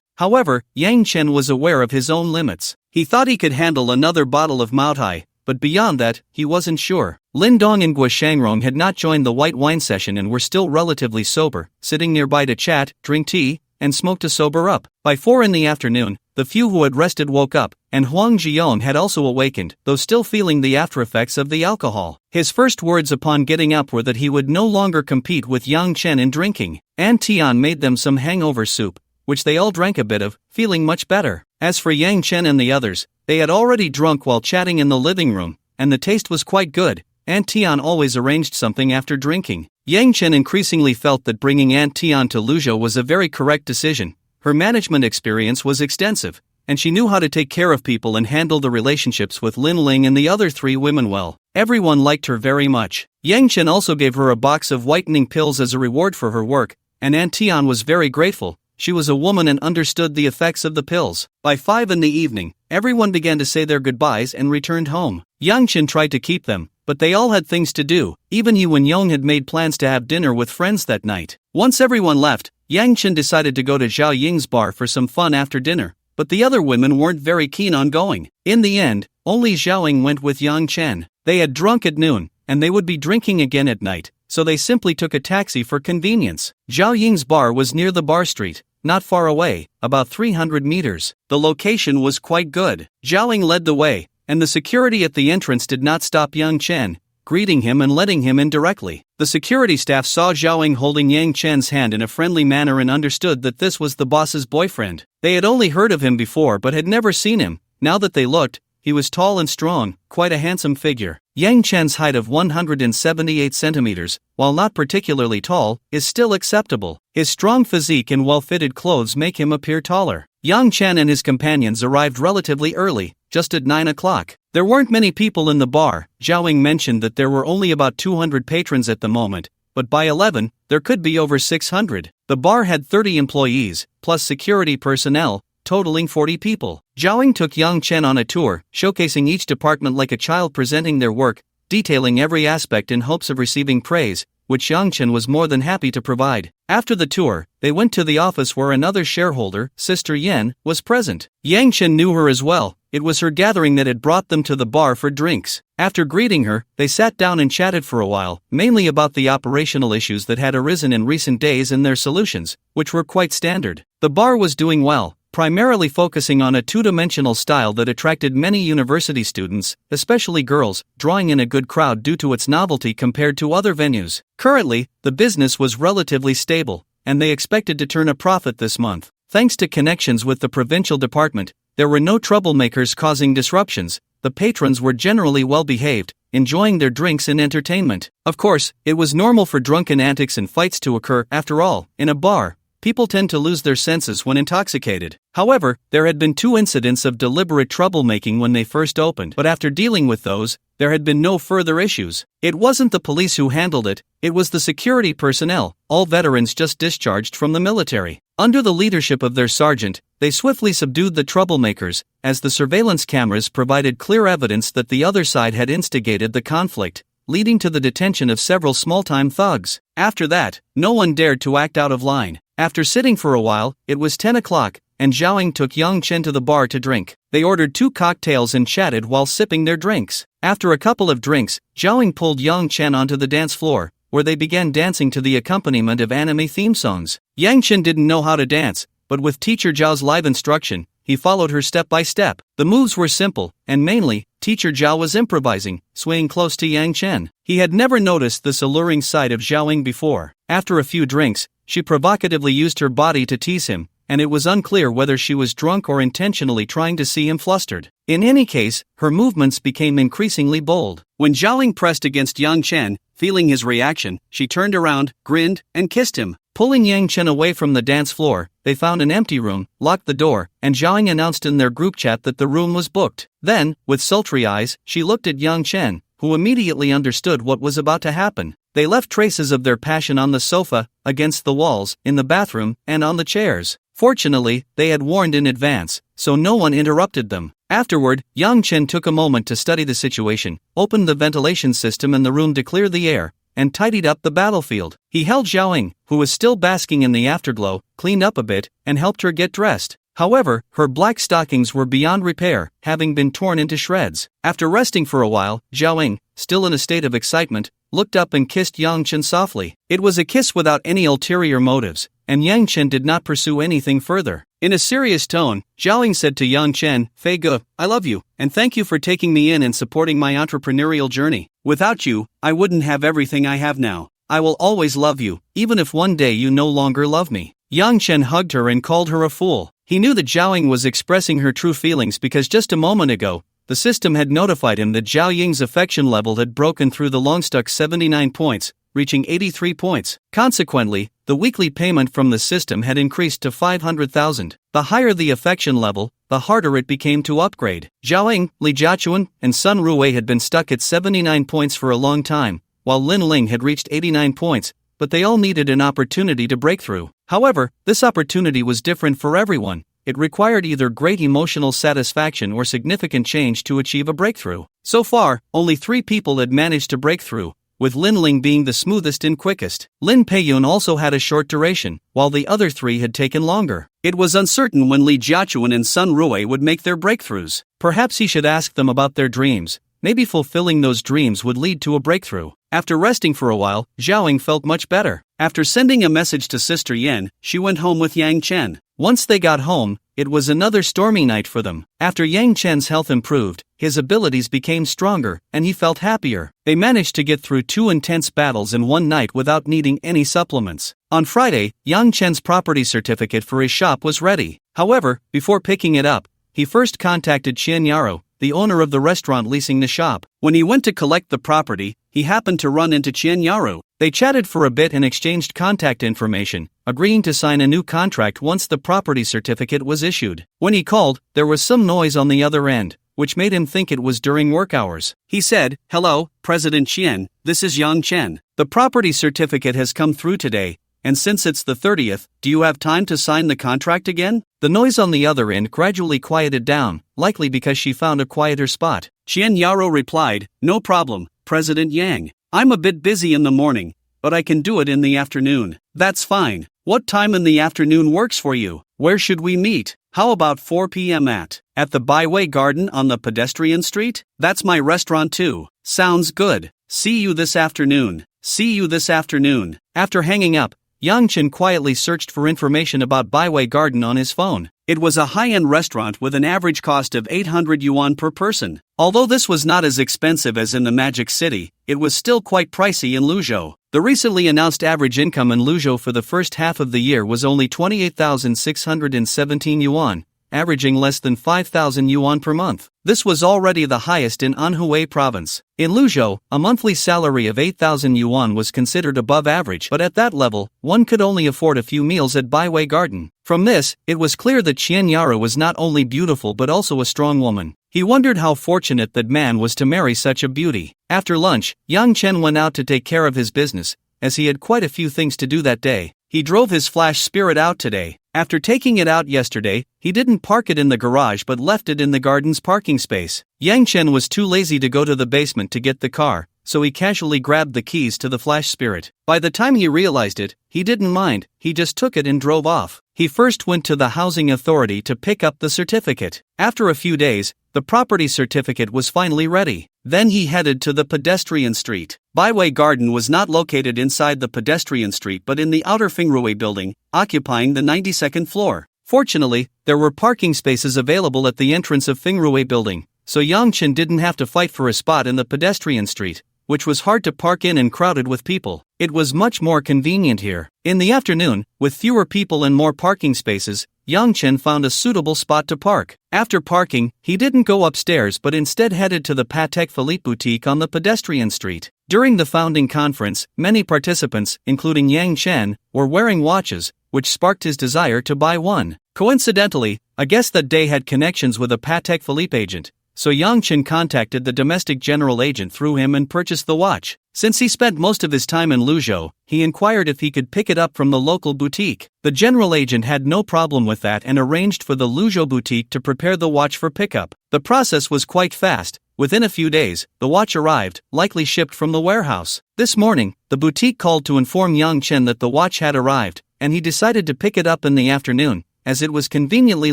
However, Yang Chen was aware of his own limits. He thought he could handle another bottle of Maotai, but beyond that, he wasn't sure. Lin Dong and Guo Shangrong had not joined the white wine session and were still relatively sober, sitting nearby to chat, drink tea, and smoke to sober up. By 4 in the afternoon, the few who had rested woke up, and Huang Jion had also awakened, though still feeling the aftereffects of the alcohol. His first words upon getting up were that he would no longer compete with Yang Chen in drinking. Aunt Tian made them some hangover soup, which they all drank a bit of, feeling much better. As for Yang Chen and the others, they had already drunk while chatting in the living room, and the taste was quite good. Aunt Tian always arranged something after drinking. Yang Chen increasingly felt that bringing Aunt Tian to Luzhou was a very correct decision. Her management experience was extensive, and she knew how to take care of people and handle the relationships with Lin Ling and the other 3 women well. Everyone liked her very much. Yang Chen also gave her a box of whitening pills as a reward for her work, and Aunt Tian was very grateful. she was a woman and understood the effects of the pills. By 5 in the evening, everyone began to say their goodbyes and returned home. Yang Chen tried to keep them, but they all had things to do. Even Yu and Yong had made plans to have dinner with friends that night. Once everyone left, Yang Chen decided to go to Zhao Ying's bar for some fun after dinner, but the other women weren't very keen on going. In the end, only Zhao Ying went with Yang Chen. They had drunk at noon, and they would be drinking again at night, so they simply took a taxi for convenience. Zhao Ying's bar was near the bar street, not far away, about 300 meters. The location was quite good. Zhao Ying led the way, and the security at the entrance did not stop Yang Chen, greeting him and letting him in directly. The security staff saw Zhao Ying holding Yang Chen's hand in a friendly manner and understood that this was the boss's boyfriend. They had only heard of him before but had never seen him. Now that they looked, he was tall and strong, quite a handsome figure. Yang Chen's height of 178 centimeters, while not particularly tall, is still acceptable. His strong physique and well-fitted clothes make him appear taller. Yang Chen and his companions arrived relatively early, just at 9 o'clock. There weren't many people in the bar. Zhao Ying mentioned that there were only about 200 patrons at the moment, but by 11, there could be over 600. The bar had 30 employees, plus security personnel, totaling 40 people. Zhao Ying took Yang Chen on a tour, showcasing each department like a child presenting their work, detailing every aspect in hopes of receiving praise, which Yang Chen was more than happy to provide. After the tour, they went to the office where another shareholder, Sister Yen, was present. Yang Chen knew her as well. It was her gathering that had brought them to the bar for drinks. After greeting her, they sat down and chatted for a while, mainly about the operational issues that had arisen in recent days and their solutions, which were quite standard. The bar was doing well, primarily focusing on a two-dimensional style that attracted many university students, especially girls, drawing in a good crowd due to its novelty compared to other venues. Currently, the business was relatively stable, and they expected to turn a profit this month. Thanks to connections with the provincial department, there were no troublemakers causing disruptions. The patrons were generally well-behaved, enjoying their drinks and entertainment. Of course, it was normal for drunken antics and fights to occur. After all, in a bar, people tend to lose their senses when intoxicated. However, there had been 2 incidents of deliberate troublemaking when they first opened, but after dealing with those, there had been no further issues. It wasn't the police who handled it, it was the security personnel, all veterans just discharged from the military. Under the leadership of their sergeant, they swiftly subdued the troublemakers, as the surveillance cameras provided clear evidence that the other side had instigated the conflict, leading to the detention of several small-time thugs. After that, no one dared to act out of line. After sitting for a while, it was 10 o'clock, and Zhao Ying took Yang Chen to the bar to drink. They ordered 2 cocktails and chatted while sipping their drinks. After a couple of drinks, Zhao Ying pulled Yang Chen onto the dance floor, where they began dancing to the accompaniment of anime theme songs. Yang Chen didn't know how to dance, but with teacher Zhao's live instruction, he followed her step by step. The moves were simple, and mainly, teacher Zhao was improvising, swaying close to Yang Chen. He had never noticed this alluring side of Zhao Ying before. After a few drinks, she provocatively used her body to tease him, and it was unclear whether she was drunk or intentionally trying to see him flustered. In any case, her movements became increasingly bold. When Zhao Ying pressed against Yang Chen, feeling his reaction, she turned around, grinned, and kissed him. Pulling Yang Chen away from the dance floor, they found an empty room, locked the door, and Zhao Ying announced in their group chat that the room was booked. Then, with sultry eyes, she looked at Yang Chen, who immediately understood what was about to happen. They left traces of their passion on the sofa, against the walls, in the bathroom, and on the chairs. Fortunately, they had warned in advance, so no one interrupted them. Afterward, Yang Chen took a moment to study the situation, opened the ventilation system in the room to clear the air, and tidied up the battlefield. He held Zhao Ying, who was still basking in the afterglow, cleaned up a bit, and helped her get dressed. However, her black stockings were beyond repair, having been torn into shreds. After resting for a while, Zhao Ying, still in a state of excitement, looked up and kissed Yang Chen softly. It was a kiss without any ulterior motives, and Yang Chen did not pursue anything further. In a serious tone, Zhao Ying said to Yang Chen, "Fei Ge, I love you, and thank you for taking me in and supporting my entrepreneurial journey. Without you, I wouldn't have everything I have now. I will always love you, even if one day you no longer love me." Yang Chen hugged her and called her a fool. He knew that Zhao Ying was expressing her true feelings because just a moment ago, the system had notified him that Zhao Ying's affection level had broken through the long-stuck 79 points, reaching 83 points. Consequently, the weekly payment from the system had increased to 500,000. The higher the affection level, the harder it became to upgrade. Zhao Ying, Li Jiachuan, and Sun Ruwei had been stuck at 79 points for a long time, while Lin Ling had reached 89 points, but they all needed an opportunity to break through. However, this opportunity was different for everyone. It required either great emotional satisfaction or significant change to achieve a breakthrough. So far, only 3 people had managed to break through, with Lin Ling being the smoothest and quickest. Lin Peiyun also had a short duration, while the other 3 had taken longer. It was uncertain when Li Jiachuan and Sun Rui would make their breakthroughs. Perhaps he should ask them about their dreams. Maybe fulfilling those dreams would lead to a breakthrough. After resting for a while, Zhaoying felt much better. After sending a message to Sister Yen, she went home with Yang Chen. Once they got home, it was another stormy night for them. After Yang Chen's health improved, his abilities became stronger, and he felt happier. They managed to get through 2 intense battles in one night without needing any supplements. On Friday, Yang Chen's property certificate for his shop was ready. However, before picking it up, he first contacted Qian Yaro, the owner of the restaurant leasing the shop. When he went to collect the property, he happened to run into Qian Yaro. They chatted for a bit and exchanged contact information, agreeing to sign a new contract once the property certificate was issued. When he called, there was some noise on the other end, which made him think it was during work hours. He said, "Hello, President Qian, this is Yang Chen. The property certificate has come through today, and since it's the 30th, do you have time to sign the contract again?" The noise on the other end gradually quieted down, likely because she found a quieter spot. Qian Yaro replied, "No problem, President Yang. I'm a bit busy in the morning, but I can do it in the afternoon." "That's fine. What time in the afternoon works for you? Where should we meet? How about 4 p.m. at the Byway Garden on the pedestrian street? That's my restaurant too." "Sounds good. See you this afternoon." "See you this afternoon." After hanging up, Yang Chen quietly searched for information about Byway Garden on his phone. It was a high-end restaurant with an average cost of 800 yuan per person. Although this was not as expensive as in the Magic City, it was still quite pricey in Luzhou. The recently announced average income in Luzhou for the first half of the year was only 28,617 yuan, averaging less than 5,000 yuan per month. This was already the highest in Anhui province. In Luzhou, a monthly salary of 8,000 yuan was considered above average, but at that level, one could only afford a few meals at Byway Garden. From this, it was clear that Qian Yaro was not only beautiful but also a strong woman. He wondered how fortunate that man was to marry such a beauty. After lunch, Yang Chen went out to take care of his business, as he had quite a few things to do that day. He drove his Flash Spirit out today. After taking it out yesterday, he didn't park it in the garage but left it in the garden's parking space. Yang Chen was too lazy to go to the basement to get the car, so he casually grabbed the keys to the Flash Spirit. By the time he realized it, he didn't mind, he just took it and drove off. He first went to the housing authority to pick up the certificate. After a few days, the property certificate was finally ready. Then he headed to the pedestrian street. Byway Garden was not located inside the pedestrian street but in the outer Fingrui building, occupying the 92nd floor. Fortunately, there were parking spaces available at the entrance of Fingrui building, so Yang Chen didn't have to fight for a spot in the pedestrian street, which was hard to park in and crowded with people. It was much more convenient here. In the afternoon, with fewer people and more parking spaces, Yang Chen found a suitable spot to park. After parking, he didn't go upstairs but instead headed to the Patek Philippe boutique on the pedestrian street. During the founding conference, many participants, including Yang Chen, were wearing watches, which sparked his desire to buy one. Coincidentally, a guest that day had connections with a Patek Philippe agent, so Yang Chen contacted the domestic general agent through him and purchased the watch. Since he spent most of his time in Luzhou, he inquired if he could pick it up from the local boutique. The general agent had no problem with that and arranged for the Luzhou boutique to prepare the watch for pickup. The process was quite fast. Within a few days, the watch arrived, likely shipped from the warehouse. This morning, the boutique called to inform Yang Chen that the watch had arrived, and he decided to pick it up in the afternoon, as it was conveniently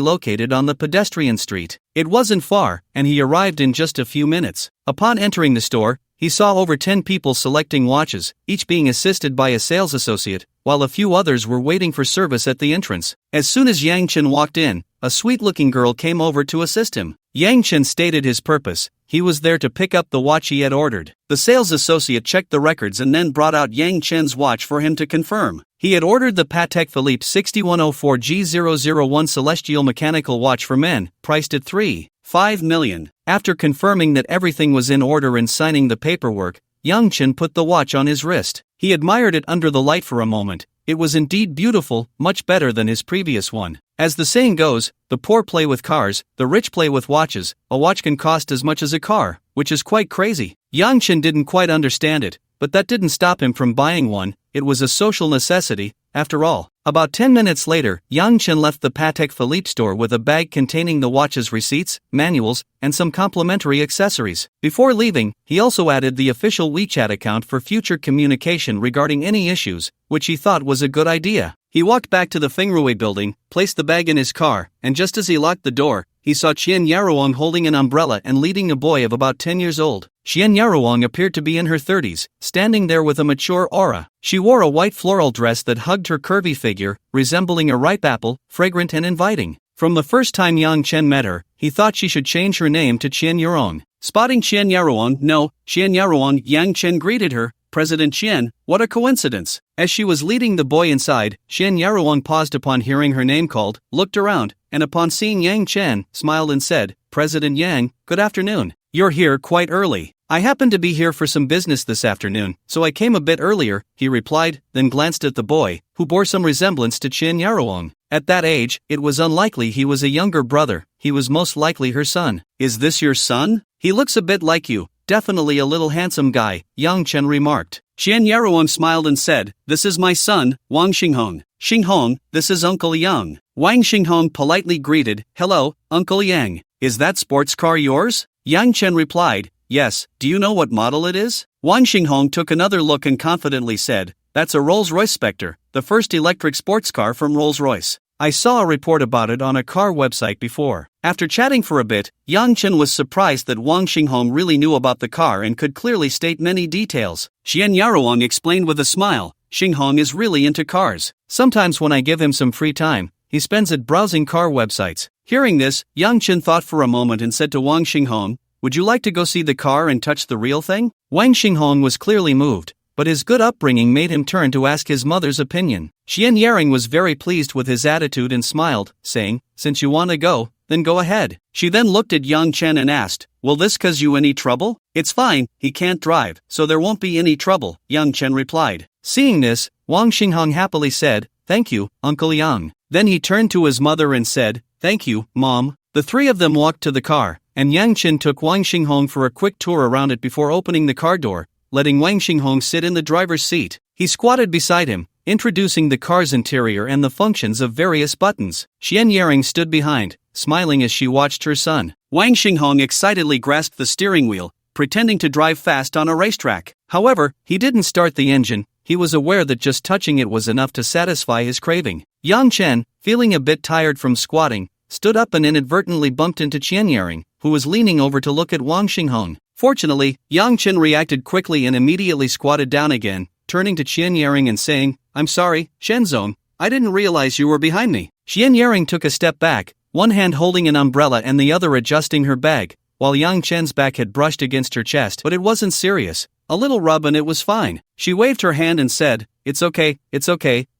located on the pedestrian street. It wasn't far, and he arrived in just a few minutes. Upon entering the store, he saw over 10 people selecting watches, each being assisted by a sales associate, while a few others were waiting for service at the entrance. As soon as Yang Chen walked in, a sweet-looking girl came over to assist him. Yang Chen stated his purpose. He was there to pick up the watch he had ordered. The sales associate checked the records and then brought out Yang Chen's watch for him to confirm. He had ordered the Patek Philippe 6104G001 Celestial mechanical watch for men, priced at 3.5 million. After confirming that everything was in order and signing the paperwork, Yang Chen put the watch on his wrist. He admired it under the light for a moment. It was indeed beautiful, much better than his previous one. As the saying goes, the poor play with cars, the rich play with watches. A watch can cost as much as a car, which is quite crazy. Yang Chen didn't quite understand it, but that didn't stop him from buying one. it was a social necessity, after all. About 10 minutes later, Yang Chen left the Patek Philippe store with a bag containing the watch's receipts, manuals, and some complimentary accessories. Before leaving, he also added the official WeChat account for future communication regarding any issues, which he thought was a good idea. He walked back to the Fengrui building, placed the bag in his car, and just as he locked the door, he saw Qian Yaruong holding an umbrella and leading a boy of about 10 years old. Qian Yaruong appeared to be in her 30s, standing there with a mature aura. She wore a white floral dress that hugged her curvy figure, resembling a ripe apple, fragrant and inviting. From the first time Yang Chen met her, he thought she should change her name to Qian Yaruong. Spotting Qian Yaruong, "No, Qian Yaruong," Yang Chen greeted her. "President Qian, what a coincidence." As she was leading the boy inside, Qian Yaruong paused upon hearing her name called, looked around, and upon seeing Yang Chen, smiled and said, "President Yang, good afternoon. You're here quite early." "I happened to be here for some business this afternoon, so I came a bit earlier," he replied, then glanced at the boy, who bore some resemblance to Qian Yaruong. At that age, it was unlikely he was a younger brother, he was most likely her son. "Is this your son? He looks a bit like you. Definitely a little handsome guy," Yang Chen remarked. Qian Yaruong smiled and said, "This is my son, Wang Xinghong. Xinghong, this is Uncle Yang." Wang Xinghong politely greeted, "Hello, Uncle Yang. Is that sports car yours?" Yang Chen replied, "Yes, do you know what model it is?" Wang Xinghong took another look and confidently said, "That's a Rolls-Royce Spectre, the first electric sports car from Rolls-Royce. I saw a report about it on a car website before." After chatting for a bit, Yang Chen was surprised that Wang Xinghong really knew about the car and could clearly state many details. Qian Yaruong explained with a smile, "Xinghong is really into cars. Sometimes when I give him some free time, he spends it browsing car websites." Hearing this, Yang Chen thought for a moment and said to Wang Xinghong, "Would you like to go see the car and touch the real thing?" Wang Xinghong was clearly moved, but his good upbringing made him turn to ask his mother's opinion. Qian Yaring was very pleased with his attitude and smiled, saying, "Since you want to go, then go ahead." She then looked at Yang Chen and asked, "Will this cause you any trouble?" "It's fine, he can't drive, so there won't be any trouble," Yang Chen replied. Seeing this, Wang Xinghong happily said, "Thank you, Uncle Yang." Then he turned to his mother and said, "Thank you, Mom." The three of them walked to the car, and Yang Chen took Wang Xinghong for a quick tour around it before opening the car door, letting Wang Xinghong sit in the driver's seat. He squatted beside him, introducing the car's interior and the functions of various buttons. Qian Yaring stood behind, smiling as she watched her son. Wang Xinghong excitedly grasped the steering wheel, pretending to drive fast on a racetrack. However, he didn't start the engine. He was aware that just touching it was enough to satisfy his craving. Yang Chen, feeling a bit tired from squatting, stood up and inadvertently bumped into Qian Yaring, who was leaning over to look at Wang Xinghong. Fortunately, Yang Chen reacted quickly and immediately squatted down again, turning to Qian Yaring and saying, "I'm sorry, Shenzong, I didn't realize you were behind me." Qian Yaring took a step back, one hand holding an umbrella and the other adjusting her bag, while Yang Chen's back had brushed against her chest, but it wasn't serious. A little rub and it was fine. She waved her hand and said, it's okay,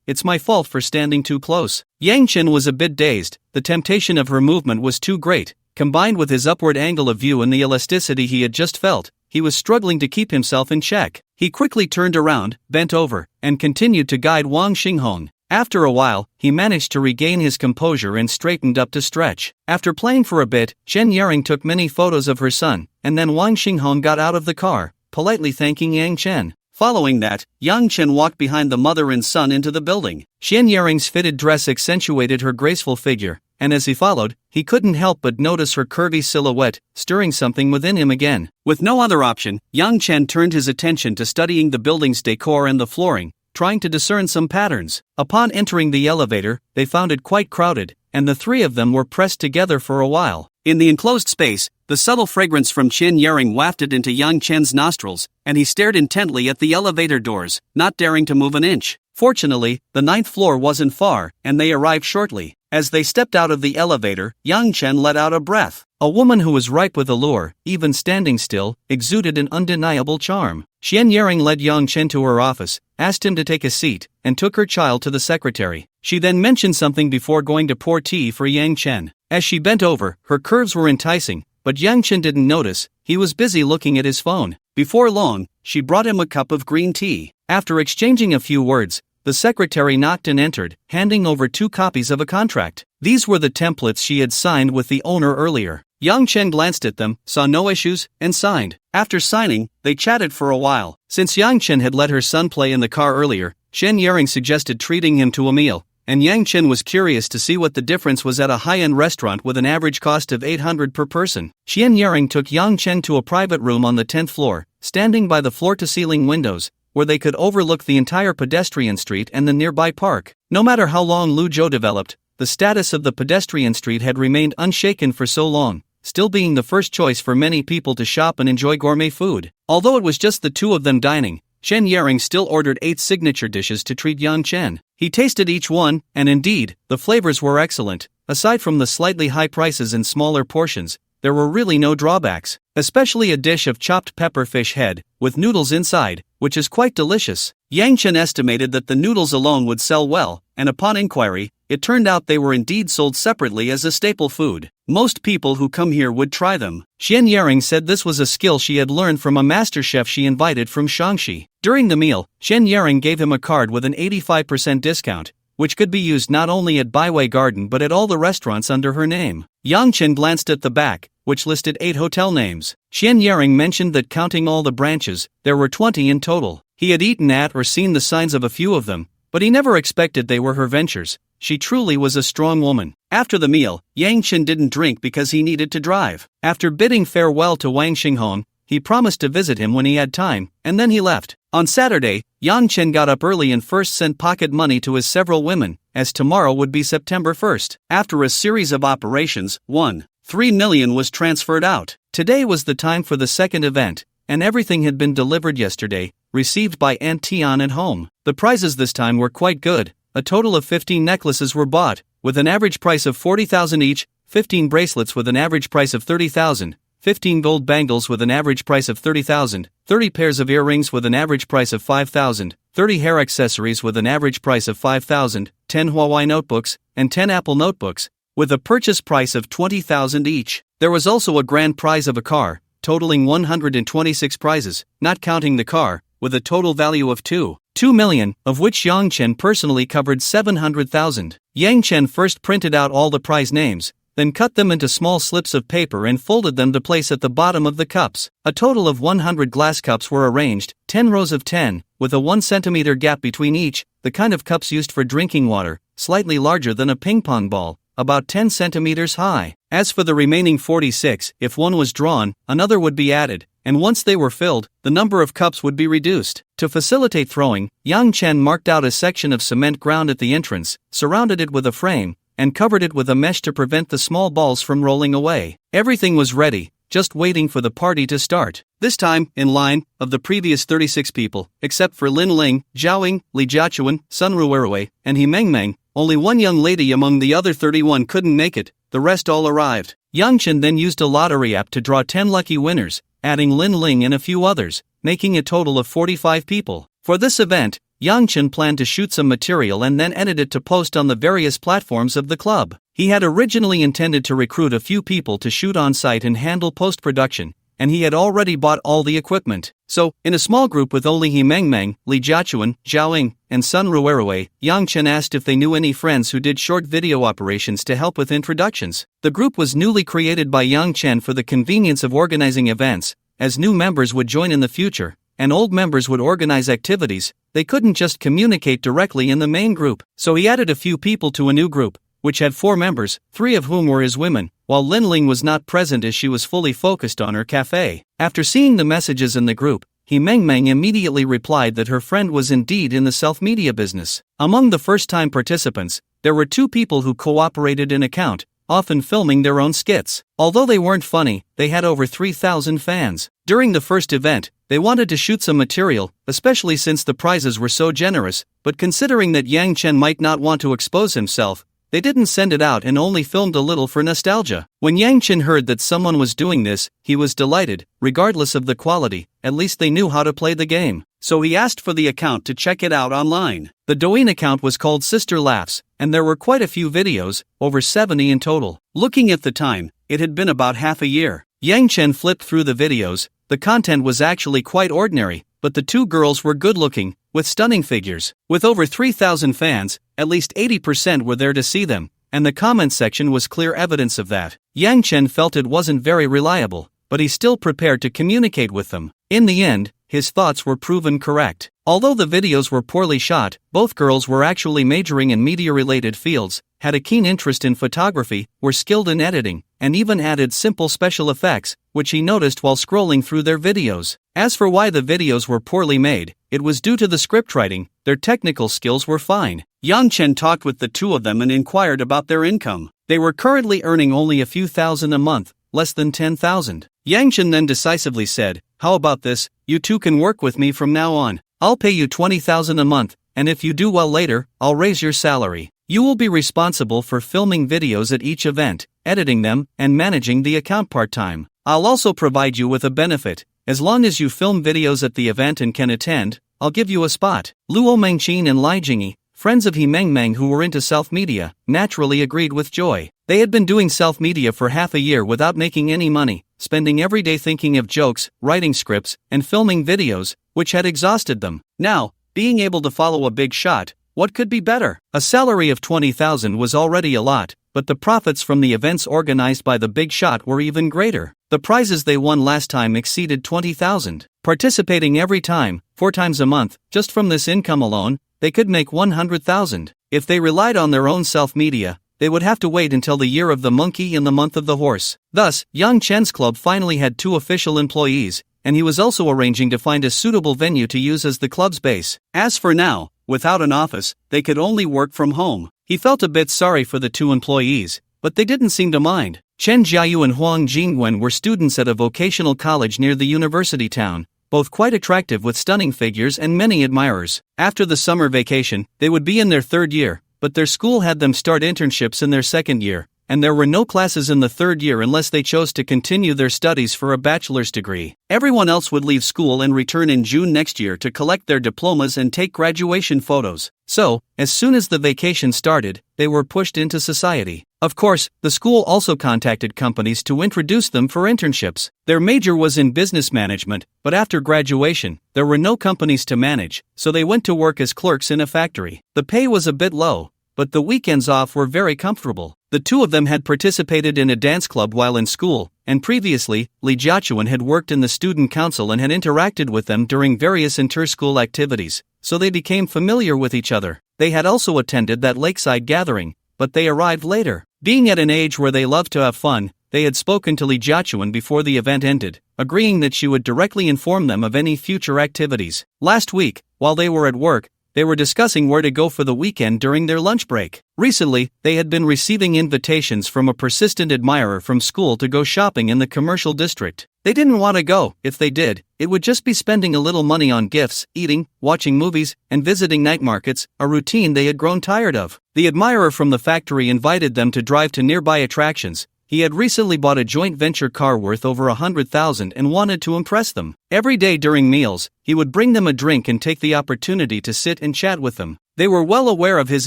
it's my fault for standing too close." Yang Chen was a bit dazed, the temptation of her movement was too great. Combined with his upward angle of view and the elasticity he had just felt, he was struggling to keep himself in check. He quickly turned around, bent over, and continued to guide Wang Xinghong. After a while, he managed to regain his composure and straightened up to stretch. After playing for a bit, Qian Yaring took many photos of her son, and then Wang Xinghong got out of the car, politely thanking Yang Chen. Following that, Yang Chen walked behind the mother and son into the building. Qian Yaring's fitted dress accentuated her graceful figure, and as he followed, he couldn't help but notice her curvy silhouette, stirring something within him again. With no other option, Yang Chen turned his attention to studying the building's decor and the flooring, trying to discern some patterns. Upon entering the elevator, they found it quite crowded, and the three of them were pressed together for a while. In the enclosed space, the subtle fragrance from Qian Yaring wafted into Yang Chen's nostrils, and he stared intently at the elevator doors, not daring to move an inch. Fortunately, the 9th floor wasn't far, and they arrived shortly. As they stepped out of the elevator, Yang Chen let out a breath. A woman who was ripe with allure, even standing still, exuded an undeniable charm. Qian Yaring led Yang Chen to her office, asked him to take a seat, and took her child to the secretary. She then mentioned something before going to pour tea for Yang Chen. As she bent over, her curves were enticing, but Yang Chen didn't notice. He was busy looking at his phone. Before long, she brought him a cup of green tea. After exchanging a few words, the secretary knocked and entered, handing over 2 copies of a contract. These were the templates she had signed with the owner earlier. Yang Chen glanced at them, saw no issues, and signed. After signing, they chatted for a while. Since Yang Chen had let her son play in the car earlier, Chen Yaring suggested treating him to a meal, and Yang Chen was curious to see what the difference was at a high-end restaurant with an average cost of 800 per person. Chen Yaring took Yang Chen to a private room on the 10th floor, standing by the floor-to-ceiling windows, where they could overlook the entire pedestrian street and the nearby park. No matter how long Lu Zhou developed, the status of the pedestrian street had remained unshaken for so long, still being the first choice for many people to shop and enjoy gourmet food. Although it was just the two of them dining, Chen Yaring still ordered 8 signature dishes to treat Yang Chen. He tasted each one, and indeed, the flavors were excellent. Aside from the slightly high prices and smaller portions, there were really no drawbacks, especially a dish of chopped pepper fish head, with noodles inside, which is quite delicious. Yang Chen estimated that the noodles alone would sell well, and upon inquiry, it turned out they were indeed sold separately as a staple food. Most people who come here would try them. Chen Yaring said this was a skill she had learned from a master chef she invited from Shaanxi. During the meal, Chen Yaring gave him a card with an 85% discount, which could be used not only at Baiwei Garden but at all the restaurants under her name. Yang Chen glanced at the back, which listed 8 hotel names. Chen Yaring mentioned that counting all the branches, there were 20 in total. He had eaten at or seen the signs of a few of them, but he never expected they were her ventures. She truly was a strong woman. After the meal, Yang Chen didn't drink because he needed to drive. After bidding farewell to Wang Xinghong, he promised to visit him when he had time, and then he left. On Saturday, Yang Chen got up early and first sent pocket money to his several women, as tomorrow would be September 1st. After a series of operations, 1.3 million was transferred out. Today was the time for the second event, and everything had been delivered yesterday, received by Aunt Tian at home. The prizes this time were quite good. A total of 15 necklaces were bought, with an average price of 40,000 each, 15 bracelets with an average price of 30,000, 15 gold bangles with an average price of 30,000, 30 pairs of earrings with an average price of 5,000, 30 hair accessories with an average price of 5,000, 10 Huawei notebooks, and 10 Apple notebooks, with a purchase price of 20,000 each. There was also a grand prize of a car, totaling 126 prizes, not counting the car, with a total value of 2 million, of which Yang Chen personally covered 700,000. Yang Chen first printed out all the prize names, then cut them into small slips of paper and folded them to place at the bottom of the cups. A total of 100 glass cups were arranged, 10 rows of 10, with a 1 centimeter gap between each, the kind of cups used for drinking water, slightly larger than a ping pong ball, about 10 centimeters high. As for the remaining 46, if one was drawn, another would be added, and once they were filled, the number of cups would be reduced. To facilitate throwing, Yang Chen marked out a section of cement ground at the entrance, surrounded it with a frame, and covered it with a mesh to prevent the small balls from rolling away. Everything was ready, just waiting for the party to start. This time, in line, of the previous 36 people, except for Lin Ling, Zhao Ying, Li Jiachuan, Sun Ruerui, and He Mengmeng, only one young lady among the other 31 couldn't make it, the rest all arrived. Yang Chen then used a lottery app to draw 10 lucky winners, adding Lin Ling and a few others, making a total of 45 people. For this event, Yang Chen planned to shoot some material and then edit it to post on the various platforms of the club. He had originally intended to recruit a few people to shoot on site and handle post-production, and he had already bought all the equipment. So, in a small group with only He Mengmeng, Li Jiachuan, Zhao Ying, and Sun Ruerui, Yang Chen asked if they knew any friends who did short video operations to help with introductions. The group was newly created by Yang Chen for the convenience of organizing events, as new members would join in the future, and old members would organize activities. They couldn't just communicate directly in the main group, so he added a few people to a new group, which had 4 members, 3 of whom were his women, while Lin Ling was not present as she was fully focused on her cafe. After seeing the messages in the group, He Mengmeng immediately replied that her friend was indeed in the self-media business. Among the first-time participants, there were 2 people who cooperated in account, often filming their own skits. Although they weren't funny, they had over 3,000 fans. During the first event, they wanted to shoot some material, especially since the prizes were so generous, but considering that Yang Chen might not want to expose himself, they didn't send it out and only filmed a little for nostalgia. When Yang Chen heard that someone was doing this, he was delighted. Regardless of the quality, at least they knew how to play the game. So he asked for the account to check it out online. The Douyin account was called Sister Laughs, and there were quite a few videos, over 70 in total. Looking at the time, it had been about half a year. Yang Chen flipped through the videos. The content was actually quite ordinary, but the 2 girls were good-looking, with stunning figures. With over 3,000 fans, at least 80% were there to see them, and the comment section was clear evidence of that. Yang Chen felt it wasn't very reliable, but he still prepared to communicate with them. In the end, his thoughts were proven correct. Although the videos were poorly shot, both girls were actually majoring in media-related fields, had a keen interest in photography, were skilled in editing, and even added simple special effects, which he noticed while scrolling through their videos. As for why the videos were poorly made, it was due to the scriptwriting. Their technical skills were fine. Yang Chen talked with the two of them and inquired about their income. They were currently earning only a few thousand a month, less than 10,000. Yang Chen then decisively said, "How about this? You two can work with me from now on. I'll pay you 20,000 a month, and if you do well later, I'll raise your salary. You will be responsible for filming videos at each event, editing them, and managing the account part-time. I'll also provide you with a benefit. As long as you film videos at the event and can attend, I'll give you a spot." Luo Mengqin and Lai Jingyi, friends of He Mengmeng who were into self-media, naturally agreed with joy. They had been doing self-media for half a year without making any money, spending every day thinking of jokes, writing scripts, and filming videos, which had exhausted them. Now, being able to follow a big shot, what could be better? A salary of 20,000 was already a lot, but the profits from the events organized by the big shot were even greater. The prizes they won last time exceeded 20,000. Participating every time, 4 times a month, just from this income alone, they could make 100,000. If they relied on their own self-media, they would have to wait until the year of the monkey and the month of the horse. Thus, Yang Chen's club finally had 2 official employees, and he was also arranging to find a suitable venue to use as the club's base. As for now, without an office, they could only work from home. He felt a bit sorry for the 2 employees, but they didn't seem to mind. Chen Jiayu and Huang Jingwen were students at a vocational college near the university town, both quite attractive with stunning figures and many admirers. After the summer vacation, they would be in their 3rd year, but their school had them start internships in their 2nd year, and there were no classes in the 3rd year unless they chose to continue their studies for a bachelor's degree. Everyone else would leave school and return in June next year to collect their diplomas and take graduation photos. So, as soon as the vacation started, they were pushed into society. Of course, the school also contacted companies to introduce them for internships. Their major was in business management, but after graduation, there were no companies to manage, so they went to work as clerks in a factory. The pay was a bit low, but the weekends off were very comfortable. The 2 of them had participated in a dance club while in school, and previously, Li Jiachuan had worked in the student council and had interacted with them during various inter-school activities, so they became familiar with each other. They had also attended that lakeside gathering, but they arrived later. Being at an age where they loved to have fun, they had spoken to Li Jiachuan before the event ended, agreeing that she would directly inform them of any future activities. Last week, while they were at work, they were discussing where to go for the weekend during their lunch break. Recently, they had been receiving invitations from a persistent admirer from school to go shopping in the commercial district. They didn't want to go. If they did, it would just be spending a little money on gifts, eating, watching movies, and visiting night markets, a routine they had grown tired of. The admirer from the factory invited them to drive to nearby attractions. He had recently bought a joint venture car worth over 100,000 and wanted to impress them. Every day during meals, he would bring them a drink and take the opportunity to sit and chat with them. They were well aware of his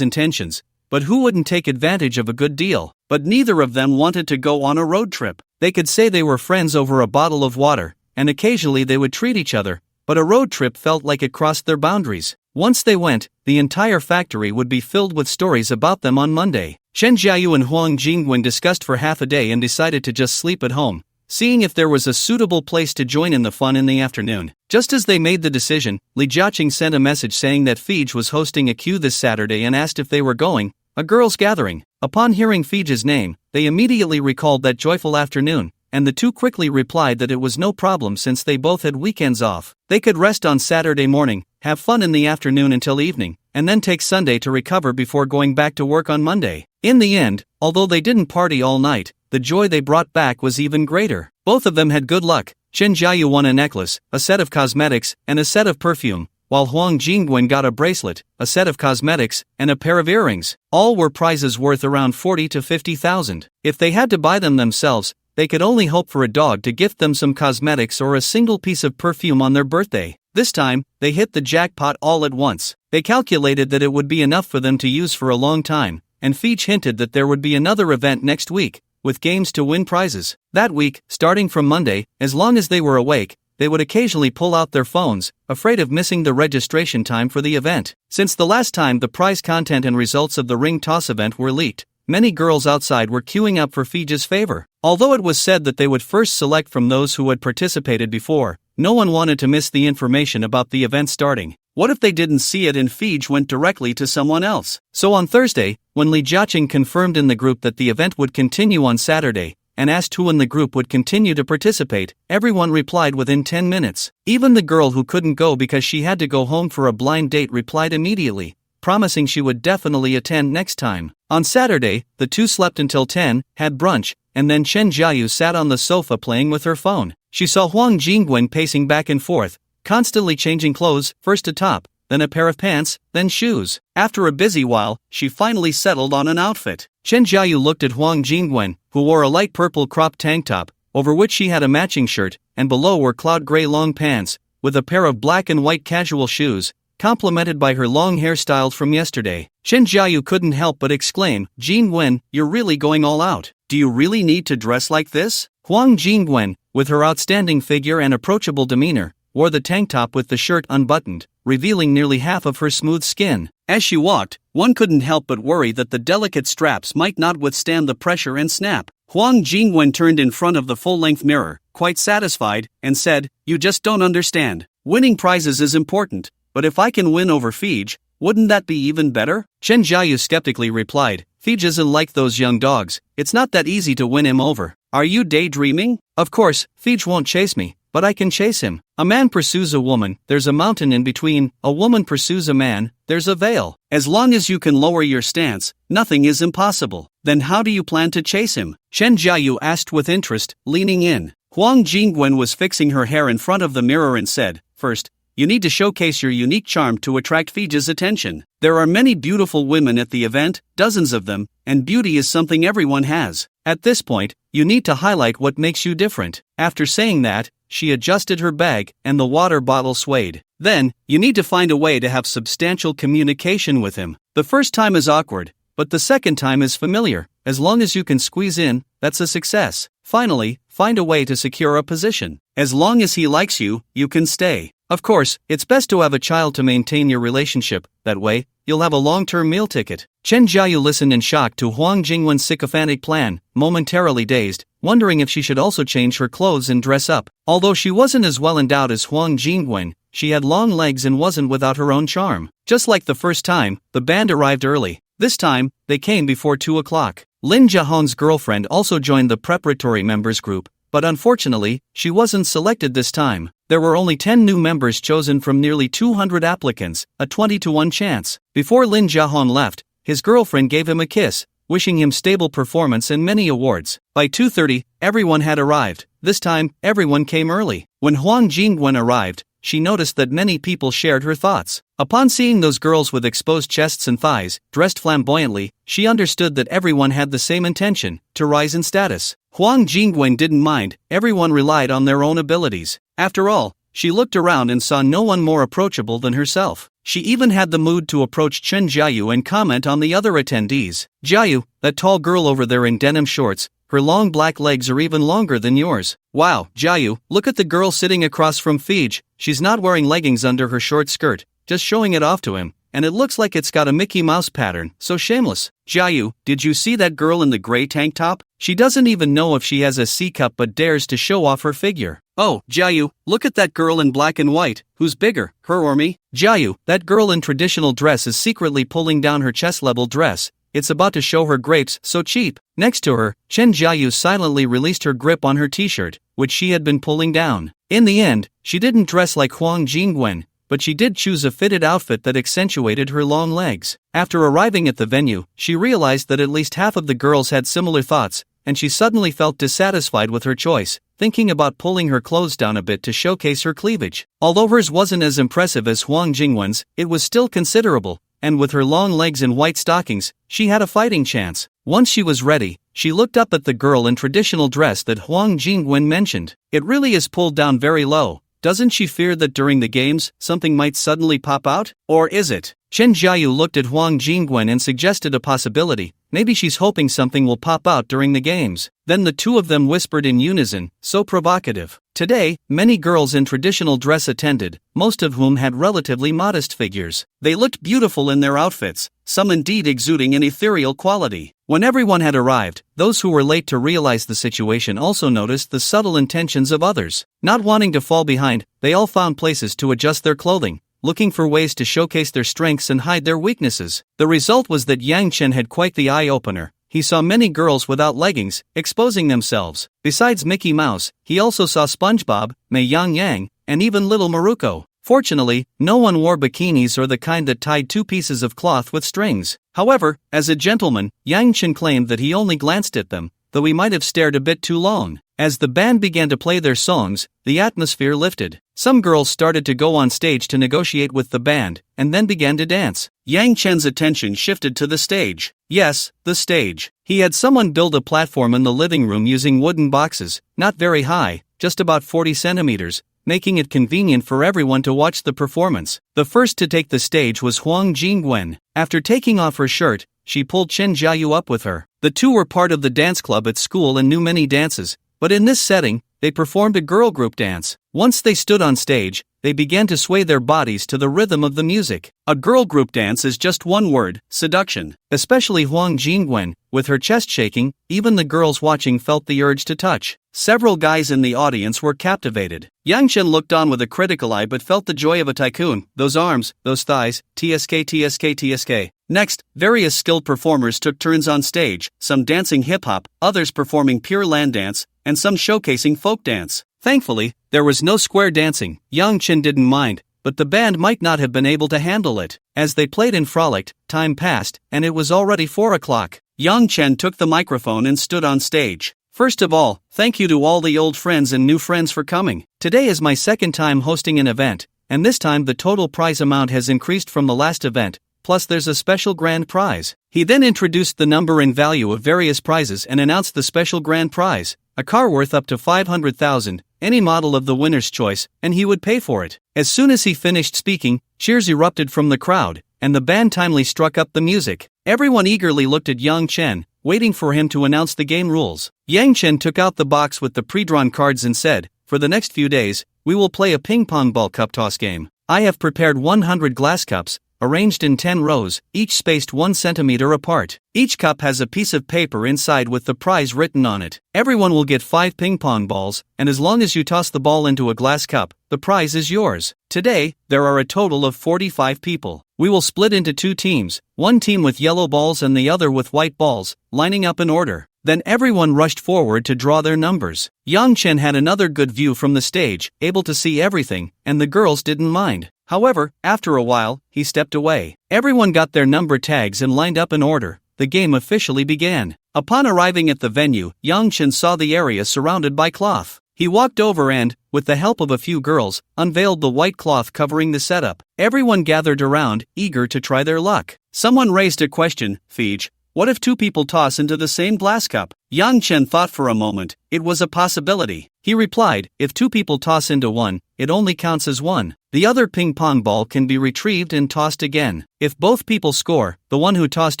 intentions, but who wouldn't take advantage of a good deal? But neither of them wanted to go on a road trip. They could say they were friends over a bottle of water, and occasionally they would treat each other, but a road trip felt like it crossed their boundaries. Once they went, the entire factory would be filled with stories about them on Monday. Chen Jiayu and Huang Jingwen discussed for half a day and decided to just sleep at home, seeing if there was a suitable place to join in the fun in the afternoon. Just as they made the decision, Li Jiaqing sent a message saying that Fij was hosting a queue this Saturday and asked if they were going, a girls' gathering. Upon hearing Fij's name, they immediately recalled that joyful afternoon, and the 2 quickly replied that it was no problem since they both had weekends off. They could rest on Saturday morning, have fun in the afternoon until evening, and then take Sunday to recover before going back to work on Monday. In the end, although they didn't party all night, the joy they brought back was even greater. Both of them had good luck. Chen Jiayu won a necklace, a set of cosmetics, and a set of perfume, while Huang Jingwen got a bracelet, a set of cosmetics, and a pair of earrings. All were prizes worth around 40 to 50,000. If they had to buy them themselves, they could only hope for a dog to gift them some cosmetics or a single piece of perfume on their birthday. This time, they hit the jackpot all at once. They calculated that it would be enough for them to use for a long time, and Fij hinted that there would be another event next week, with games to win prizes. That week, starting from Monday, as long as they were awake, they would occasionally pull out their phones, afraid of missing the registration time for the event. Since the last time the prize content and results of the ring toss event were leaked, many girls outside were queuing up for Fij's favor. Although it was said that they would first select from those who had participated before, no one wanted to miss the information about the event starting. What if they didn't see it and Fij went directly to someone else? So on Thursday, when Lee Jiaqing confirmed in the group that the event would continue on Saturday, and asked who in the group would continue to participate, everyone replied within 10 minutes. Even the girl who couldn't go because she had to go home for a blind date replied immediately, promising she would definitely attend next time. On Saturday, the two slept until 10, had brunch, and then Chen Jiayu sat on the sofa playing with her phone. She saw Huang Jingwen pacing back and forth, constantly changing clothes, first a top, then a pair of pants, then shoes. After a busy while, she finally settled on an outfit. Chen Jiayu looked at Huang Jingwen, who wore a light purple cropped tank top, over which she had a matching shirt, and below were cloud gray long pants, with a pair of black and white casual shoes, complemented by her long hair styled from yesterday. Chen Jiayu couldn't help but exclaim, "Jingwen, you're really going all out. Do you really need to dress like this?" Huang Jingwen, with her outstanding figure and approachable demeanor, wore the tank top with the shirt unbuttoned, revealing nearly half of her smooth skin. As she walked, one couldn't help but worry that the delicate straps might not withstand the pressure and snap. Huang Jingwen turned in front of the full-length mirror, quite satisfied, and said, "You just don't understand. Winning prizes is important, but if I can win over Fij, wouldn't that be even better?" Chen Jiayu skeptically replied, "Fij isn't like those young dogs, it's not that easy to win him over. Are you daydreaming? Of course, Fij won't chase me, but I can chase him. A man pursues a woman, there's a mountain in between, a woman pursues a man, there's a veil. As long as you can lower your stance, nothing is impossible. Then how do you plan to chase him?" Chen Jiayu asked with interest, leaning in. Huang Jingwen was fixing her hair in front of the mirror and said, "First, you need to showcase your unique charm to attract Fij's attention. There are many beautiful women at the event, dozens of them, and beauty is something everyone has. At this point, you need to highlight what makes you different." After saying that, she adjusted her bag, and the water bottle swayed. "Then, you need to find a way to have substantial communication with him. The first time is awkward, but the second time is familiar. As long as you can squeeze in, that's a success. Finally, find a way to secure a position. As long as he likes you, you can stay. Of course, it's best to have a child to maintain your relationship, that way, you'll have a long-term meal ticket." Chen Jiayu listened in shock to Huang Jingwen's sycophantic plan, momentarily dazed, wondering if she should also change her clothes and dress up. Although she wasn't as well endowed as Huang Jingwen, she had long legs and wasn't without her own charm. Just like the first time, the band arrived early. This time, they came before 2 o'clock. Lin Jiahong's girlfriend also joined the preparatory members group, but unfortunately, she wasn't selected this time. There were only 10 new members chosen from nearly 200 applicants, a 20-to-1 chance. Before Lin Jiahong left, his girlfriend gave him a kiss, wishing him stable performance and many awards. By 2:30, everyone had arrived. This time, everyone came early. When Huang Jingwen arrived, she noticed that many people shared her thoughts. Upon seeing those girls with exposed chests and thighs, dressed flamboyantly, she understood that everyone had the same intention, to rise in status. Huang Jingwen didn't mind, everyone relied on their own abilities. After all, she looked around and saw no one more approachable than herself. She even had the mood to approach Chen Jiayu and comment on the other attendees. "Jiayu, that tall girl over there in denim shorts, her long black legs are even longer than yours. Wow, Jiayu, look at the girl sitting across from Fij, she's not wearing leggings under her short skirt, just showing it off to him, and it looks like it's got a Mickey Mouse pattern, so shameless. Jiayu, did you see that girl in the gray tank top? She doesn't even know if she has a C cup but dares to show off her figure. Oh, Jiayu, look at that girl in black and white, who's bigger, her or me? Jiayu, that girl in traditional dress is secretly pulling down her chest-level dress, it's about to show her grapes, so cheap." Next to her, Chen Jiayu silently released her grip on her t-shirt, which she had been pulling down. In the end, she didn't dress like Huang Jingwen, but she did choose a fitted outfit that accentuated her long legs. After arriving at the venue, she realized that at least half of the girls had similar thoughts, and she suddenly felt dissatisfied with her choice, thinking about pulling her clothes down a bit to showcase her cleavage. Although hers wasn't as impressive as Huang Jingwen's, it was still considerable, and with her long legs and white stockings, she had a fighting chance. Once she was ready, she looked up at the girl in traditional dress that Huang Jingwen mentioned. It really is pulled down very low. Doesn't she fear that during the games, something might suddenly pop out? Or is it? Chen Jiayu looked at Huang Jingwen and suggested a possibility, maybe she's hoping something will pop out during the games. Then the two of them whispered in unison, so provocative. Today, many girls in traditional dress attended, most of whom had relatively modest figures. They looked beautiful in their outfits, some indeed exuding an ethereal quality. When everyone had arrived, those who were late to realize the situation also noticed the subtle intentions of others. Not wanting to fall behind, they all found places to adjust their clothing, looking for ways to showcase their strengths and hide their weaknesses. The result was that Yang Chen had quite the eye-opener. He saw many girls without leggings, exposing themselves. Besides Mickey Mouse, he also saw SpongeBob, Mei Yang Yang, and even little Maruko. Fortunately, no one wore bikinis or the kind that tied two pieces of cloth with strings. However, as a gentleman, Yang Chen claimed that he only glanced at them, though he might have stared a bit too long. As the band began to play their songs, the atmosphere lifted. Some girls started to go on stage to negotiate with the band, and then began to dance. Yang Chen's attention shifted to the stage. Yes, the stage. He had someone build a platform in the living room using wooden boxes, not very high, just about 40 centimeters, making it convenient for everyone to watch the performance. The first to take the stage was Huang Jingwen. After taking off her shirt, she pulled Chen Jiayu up with her. The two were part of the dance club at school and knew many dances, but in this setting, they performed a girl group dance. Once they stood on stage, they began to sway their bodies to the rhythm of the music. A girl group dance is just one word: seduction. Especially Huang Jingwen, with her chest shaking, even the girls watching felt the urge to touch. Several guys in the audience were captivated. Yang Chen looked on with a critical eye but felt the joy of a tycoon. Those arms, those thighs, TSK TSK TSK. Next, various skilled performers took turns on stage, some dancing hip-hop, others performing pure land dance, and some showcasing folk dance. Thankfully, there was no square dancing. Yang Chen didn't mind, but the band might not have been able to handle it. As they played and frolicked, time passed, and it was already 4 o'clock. Yang Chen took the microphone and stood on stage. First of all, thank you to all the old friends and new friends for coming. Today is my second time hosting an event, and this time the total prize amount has increased from the last event, plus there's a special grand prize. He then introduced the number and value of various prizes and announced the special grand prize, a car worth up to 500,000, any model of the winner's choice, and he would pay for it. As soon as he finished speaking, cheers erupted from the crowd, and the band timely struck up the music. Everyone eagerly looked at Yang Chen, waiting for him to announce the game rules. Yang Chen took out the box with the pre-drawn cards and said, "For the next few days, we will play a ping-pong ball cup toss game. I have prepared 100 glass cups, arranged in 10 rows, each spaced 1 centimeter apart. Each cup has a piece of paper inside with the prize written on it. Everyone will get 5 ping-pong balls, and as long as you toss the ball into a glass cup, the prize is yours. Today, there are a total of 45 people. We will split into 2 teams, one team with yellow balls and the other with white balls, lining up in order." Then everyone rushed forward to draw their numbers. Yang Chen had another good view from the stage, able to see everything, and the girls didn't mind. However, after a while, he stepped away. Everyone got their number tags and lined up in order. The game officially began. Upon arriving at the venue, Yang Chen saw the area surrounded by cloth. He walked over and, with the help of a few girls, unveiled the white cloth covering the setup. Everyone gathered around, eager to try their luck. Someone raised a question, Fij. What if 2 people toss into the same glass cup? Yang Chen thought for a moment. It was a possibility. He replied, if 2 people toss into one, it only counts as 1. The other ping-pong ball can be retrieved and tossed again. If both people score, the one who tossed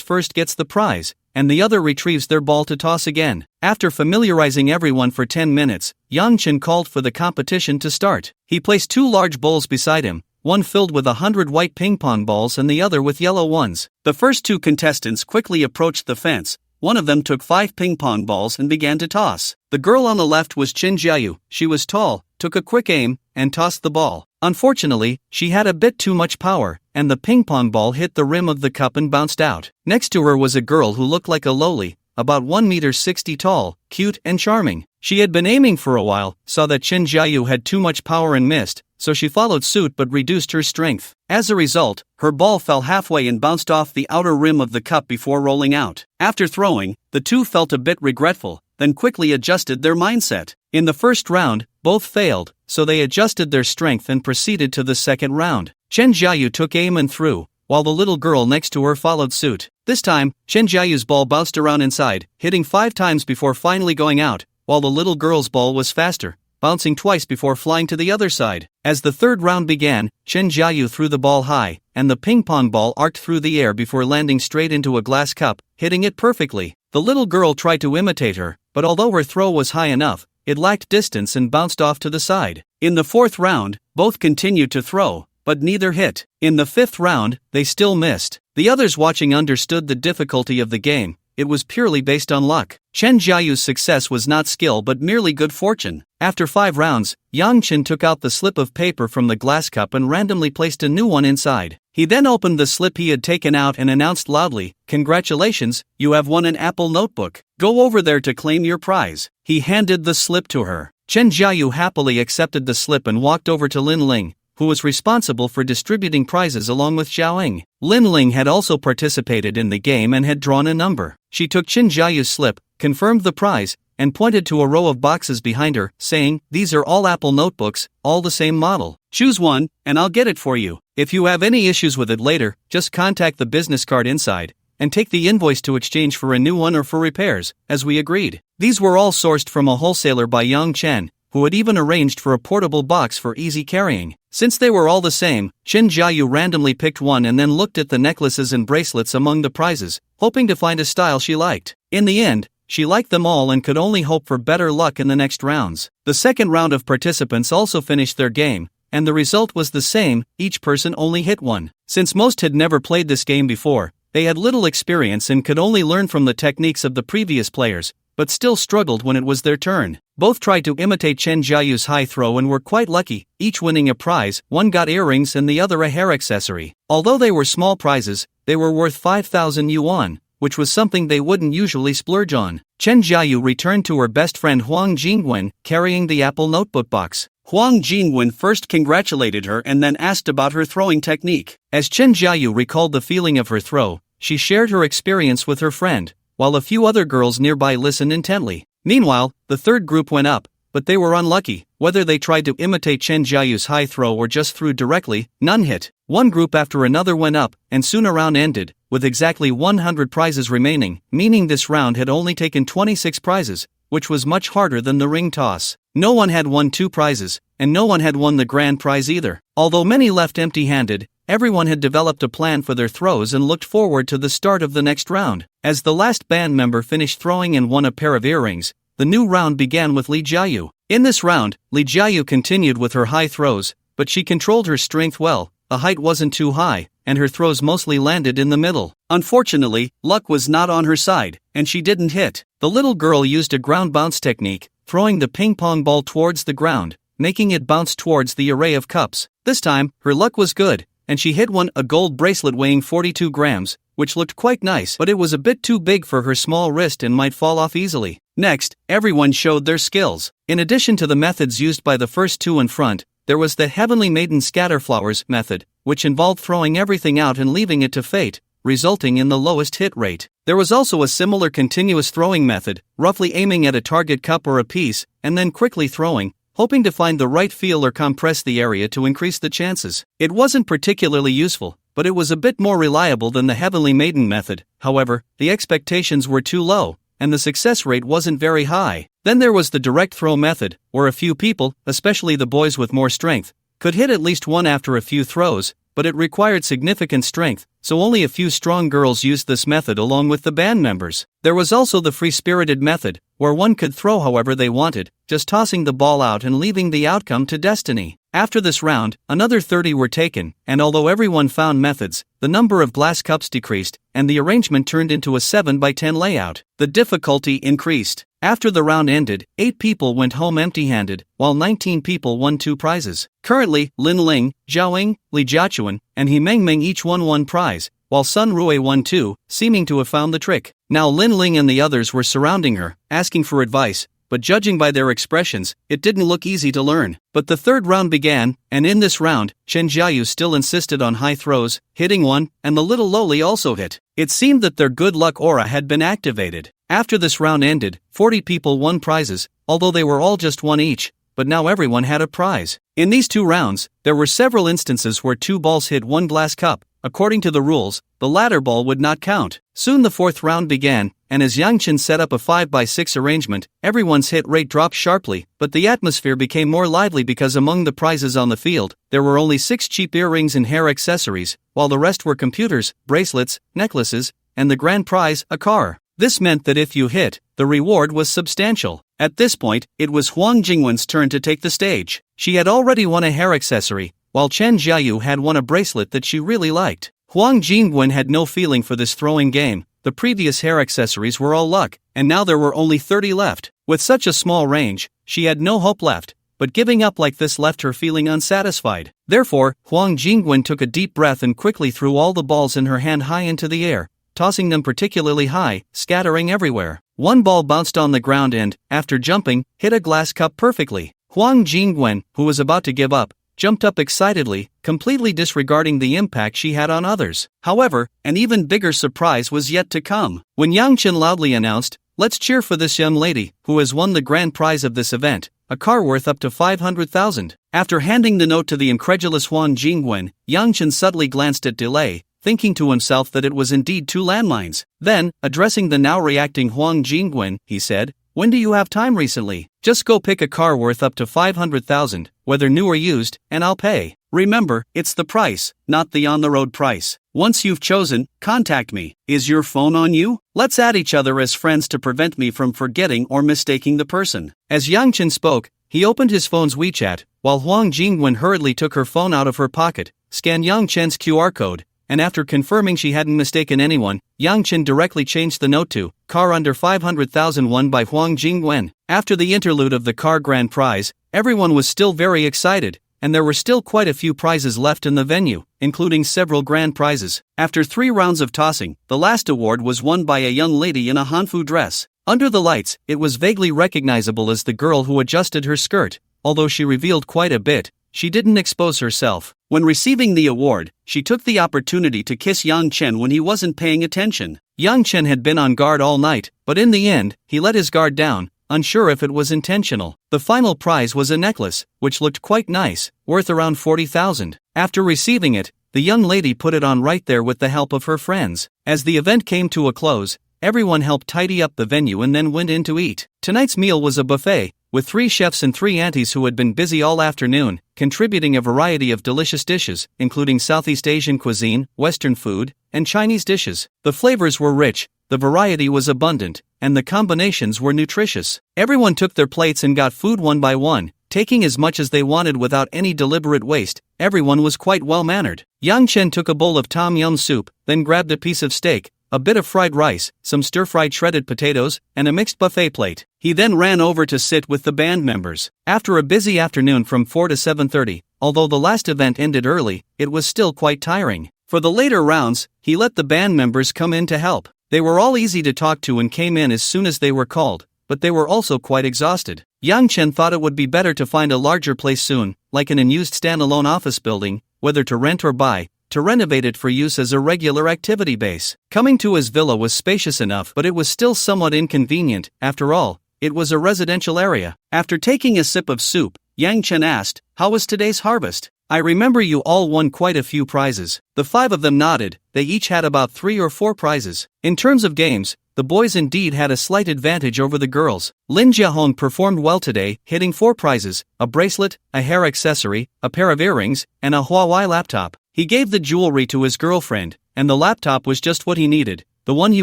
first gets the prize, and the other retrieves their ball to toss again. After familiarizing everyone for 10 minutes, Yang Chen called for the competition to start. He placed 2 large bowls beside him, one filled with 100 white ping-pong balls and the other with yellow ones. The first 2 contestants quickly approached the fence. One of them took 5 ping-pong balls and began to toss. The girl on the left was Chen Jiayu. She was tall, took a quick aim, and tossed the ball. Unfortunately, she had a bit too much power, and the ping-pong ball hit the rim of the cup and bounced out. Next to her was a girl who looked like a loli, about 1.60 meters tall, cute and charming. She had been aiming for a while, saw that Chen Jiayu had too much power and missed, so she followed suit but reduced her strength. As a result, her ball fell halfway and bounced off the outer rim of the cup before rolling out. After throwing, the two felt a bit regretful, then quickly adjusted their mindset. In the first round, both failed, so they adjusted their strength and proceeded to the second round. Chen Jiayu took aim and threw, while the little girl next to her followed suit. This time, Chen Jiayu's ball bounced around inside, hitting 5 times before finally going out, while the little girl's ball was faster, bouncing twice before flying to the other side. As the third round began, Chen Jiayu threw the ball high, and the ping-pong ball arced through the air before landing straight into a glass cup, hitting it perfectly. The little girl tried to imitate her, but although her throw was high enough, it lacked distance and bounced off to the side. In the fourth round, both continued to throw, but neither hit. In the fifth round, they still missed. The others watching understood the difficulty of the game. It was purely based on luck. Chen Jiayu's success was not skill but merely good fortune. After 5 rounds, Yang Chen took out the slip of paper from the glass cup and randomly placed a new one inside. He then opened the slip he had taken out and announced loudly, "Congratulations, you have won an Apple notebook. Go over there to claim your prize." He handed the slip to her. Chen Jiayu happily accepted the slip and walked over to Lin Ling, who was responsible for distributing prizes along with Xiaoying. Lin Ling had also participated in the game and had drawn a number. She took Chen Jiayu's slip, confirmed the prize, and pointed to a row of boxes behind her, saying, "These are all Apple notebooks, all the same model. Choose one, and I'll get it for you. If you have any issues with it later, just contact the business card inside, and take the invoice to exchange for a new one or for repairs, as we agreed." These were all sourced from a wholesaler by Yang Chen, who had even arranged for a portable box for easy carrying. Since they were all the same, Chen Jiayu randomly picked one and then looked at the necklaces and bracelets among the prizes, hoping to find a style she liked. In the end, she liked them all and could only hope for better luck in the next rounds. The second round of participants also finished their game, and the result was the same, each person only hit one. Since most had never played this game before, they had little experience and could only learn from the techniques of the previous players, but still struggled when it was their turn. Both tried to imitate Chen Jiayu's high throw and were quite lucky, each winning a prize. One got earrings and the other a hair accessory. Although they were small prizes, they were worth 5,000 yuan, which was something they wouldn't usually splurge on. Chen Jiayu returned to her best friend Huang Jingwen, carrying the Apple notebook box. Huang Jingwen first congratulated her and then asked about her throwing technique. As Chen Jiayu recalled the feeling of her throw, she shared her experience with her friend, while a few other girls nearby listened intently. Meanwhile, the third group went up, but they were unlucky. Whether they tried to imitate Chen Jiayu's high throw or just threw directly, none hit. One group after another went up, and soon a round ended, with exactly 100 prizes remaining, meaning this round had only taken 26 prizes, which was much harder than the ring toss. No one had won 2 prizes, and no one had won the grand prize either. Although many left empty-handed, everyone had developed a plan for their throws and looked forward to the start of the next round. As the last band member finished throwing and won a pair of earrings, the new round began with Li Jiayu. In this round, Li Jiayu continued with her high throws, but she controlled her strength well. The height wasn't too high, and her throws mostly landed in the middle. Unfortunately, luck was not on her side, and she didn't hit. The little girl used a ground bounce technique, throwing the ping-pong ball towards the ground, making it bounce towards the array of cups. This time, her luck was good, and she hit one, a gold bracelet weighing 42 grams, which looked quite nice, but it was a bit too big for her small wrist and might fall off easily. Next, everyone showed their skills. In addition to the methods used by the first two in front, there was the Heavenly Maiden Scatterflowers method, which involved throwing everything out and leaving it to fate, resulting in the lowest hit rate. There was also a similar continuous throwing method, roughly aiming at a target cup or a piece, and then quickly throwing, hoping to find the right feel or compress the area to increase the chances. It wasn't particularly useful, but it was a bit more reliable than the Heavenly Maiden method. However, the expectations were too low, and the success rate wasn't very high. Then there was the direct throw method, where a few people, especially the boys with more strength, could hit at least one after a few throws, but it required significant strength, so only a few strong girls used this method along with the band members. There was also the free-spirited method, where one could throw however they wanted, just tossing the ball out and leaving the outcome to destiny. After this round, another 30 were taken, and although everyone found methods, the number of glass cups decreased, and the arrangement turned into a 7x10 layout. The difficulty increased. After the round ended, 8 people went home empty-handed, while 19 people won 2 prizes. Currently, Lin Ling, Xiaoying, Li Jiachuan, and He Mengmeng each won 1 prize, while Sun Rui won 2, seeming to have found the trick. Now Lin Ling and the others were surrounding her, asking for advice, but judging by their expressions, it didn't look easy to learn. But the third round began, and in this round, Chen Jiayu still insisted on high throws, hitting one, and the little loli also hit. It seemed that their good luck aura had been activated. After this round ended, 40 people won prizes, although they were all just 1 each, but now everyone had a prize. In these 2 rounds, there were several instances where 2 balls hit 1 glass cup. According to the rules, the latter ball would not count. Soon the 4th round began, and as Yang Chen set up a 5x6 arrangement, everyone's hit rate dropped sharply, but the atmosphere became more lively because among the prizes on the field, there were only 6 cheap earrings and hair accessories, while the rest were computers, bracelets, necklaces, and the grand prize, a car. This meant that if you hit, the reward was substantial. At this point, it was Huang Jingwen's turn to take the stage. She had already won a hair accessory, while Chen Jiayu had won a bracelet that she really liked. Huang Jingwen had no feeling for this throwing game. The previous hair accessories were all luck, and now there were only 30 left. With such a small range, she had no hope left, but giving up like this left her feeling unsatisfied. Therefore, Huang Jingwen took a deep breath and quickly threw all the balls in her hand high into the air, tossing them particularly high, scattering everywhere. 1 ball bounced on the ground and, after jumping, hit a glass cup perfectly. Huang Jingwen, who was about to give up, jumped up excitedly, completely disregarding the impact she had on others. However, an even bigger surprise was yet to come. When Yang Chen loudly announced, "Let's cheer for this young lady, who has won the grand prize of this event, a car worth up to 500,000. After handing the note to the incredulous Huang Jingwen, Yang Chen subtly glanced at Delay, thinking to himself that it was indeed 2 landmines. Then, addressing the now reacting Huang Jingwen, he said, "When do you have time recently? Just go pick a car worth up to 500,000, whether new or used, and I'll pay. Remember, it's the price, not the on-the-road price. Once you've chosen, contact me. Is your phone on you? Let's add each other as friends to prevent me from forgetting or mistaking the person." As Yang Chen spoke, he opened his phone's WeChat, while Huang Jingwen hurriedly took her phone out of her pocket, scanned Yang Chen's QR code, and after confirming she hadn't mistaken anyone, Yang Chen directly changed the note to "Car under 500,000 won by Huang Jingwen." After the interlude of the car grand prize, everyone was still very excited, and there were still quite a few prizes left in the venue, including several grand prizes. After 3 rounds of tossing, the last award was won by a young lady in a hanfu dress. Under the lights, it was vaguely recognizable as the girl who adjusted her skirt. Although she revealed quite a bit, she didn't expose herself. When receiving the award, she took the opportunity to kiss Yang Chen when he wasn't paying attention. Yang Chen had been on guard all night, but in the end, he let his guard down, unsure if it was intentional. The final prize was a necklace, which looked quite nice, worth around 40,000. After receiving it, the young lady put it on right there with the help of her friends. As the event came to a close, everyone helped tidy up the venue and then went in to eat. Tonight's meal was a buffet, with 3 chefs and 3 aunties who had been busy all afternoon, contributing a variety of delicious dishes, including Southeast Asian cuisine, Western food, and Chinese dishes. The flavors were rich, the variety was abundant, and the combinations were nutritious. Everyone took their plates and got food one by one, taking as much as they wanted without any deliberate waste. Everyone was quite well-mannered. Yang Chen took a bowl of tom yum soup, then grabbed a piece of steak, a bit of fried rice, some stir-fried shredded potatoes, and a mixed buffet plate. He then ran over to sit with the band members. After a busy afternoon from 4 to 7:30, although the last event ended early, it was still quite tiring. For the later rounds, he let the band members come in to help. They were all easy to talk to and came in as soon as they were called, but they were also quite exhausted. Yang Chen thought it would be better to find a larger place soon, like an unused standalone office building, whether to rent or buy, to renovate it for use as a regular activity base. Coming to his villa was spacious enough, but it was still somewhat inconvenient. After all, it was a residential area. After taking a sip of soup, Yang Chen asked, "How was today's harvest? I remember you all won quite a few prizes." The 5 of them nodded. They each had about 3 or 4 prizes. In terms of games, the boys indeed had a slight advantage over the girls. Lin Jiahong performed well today, hitting 4 prizes, a bracelet, a hair accessory, a pair of earrings, and a Huawei laptop. He gave the jewelry to his girlfriend, and the laptop was just what he needed. The one he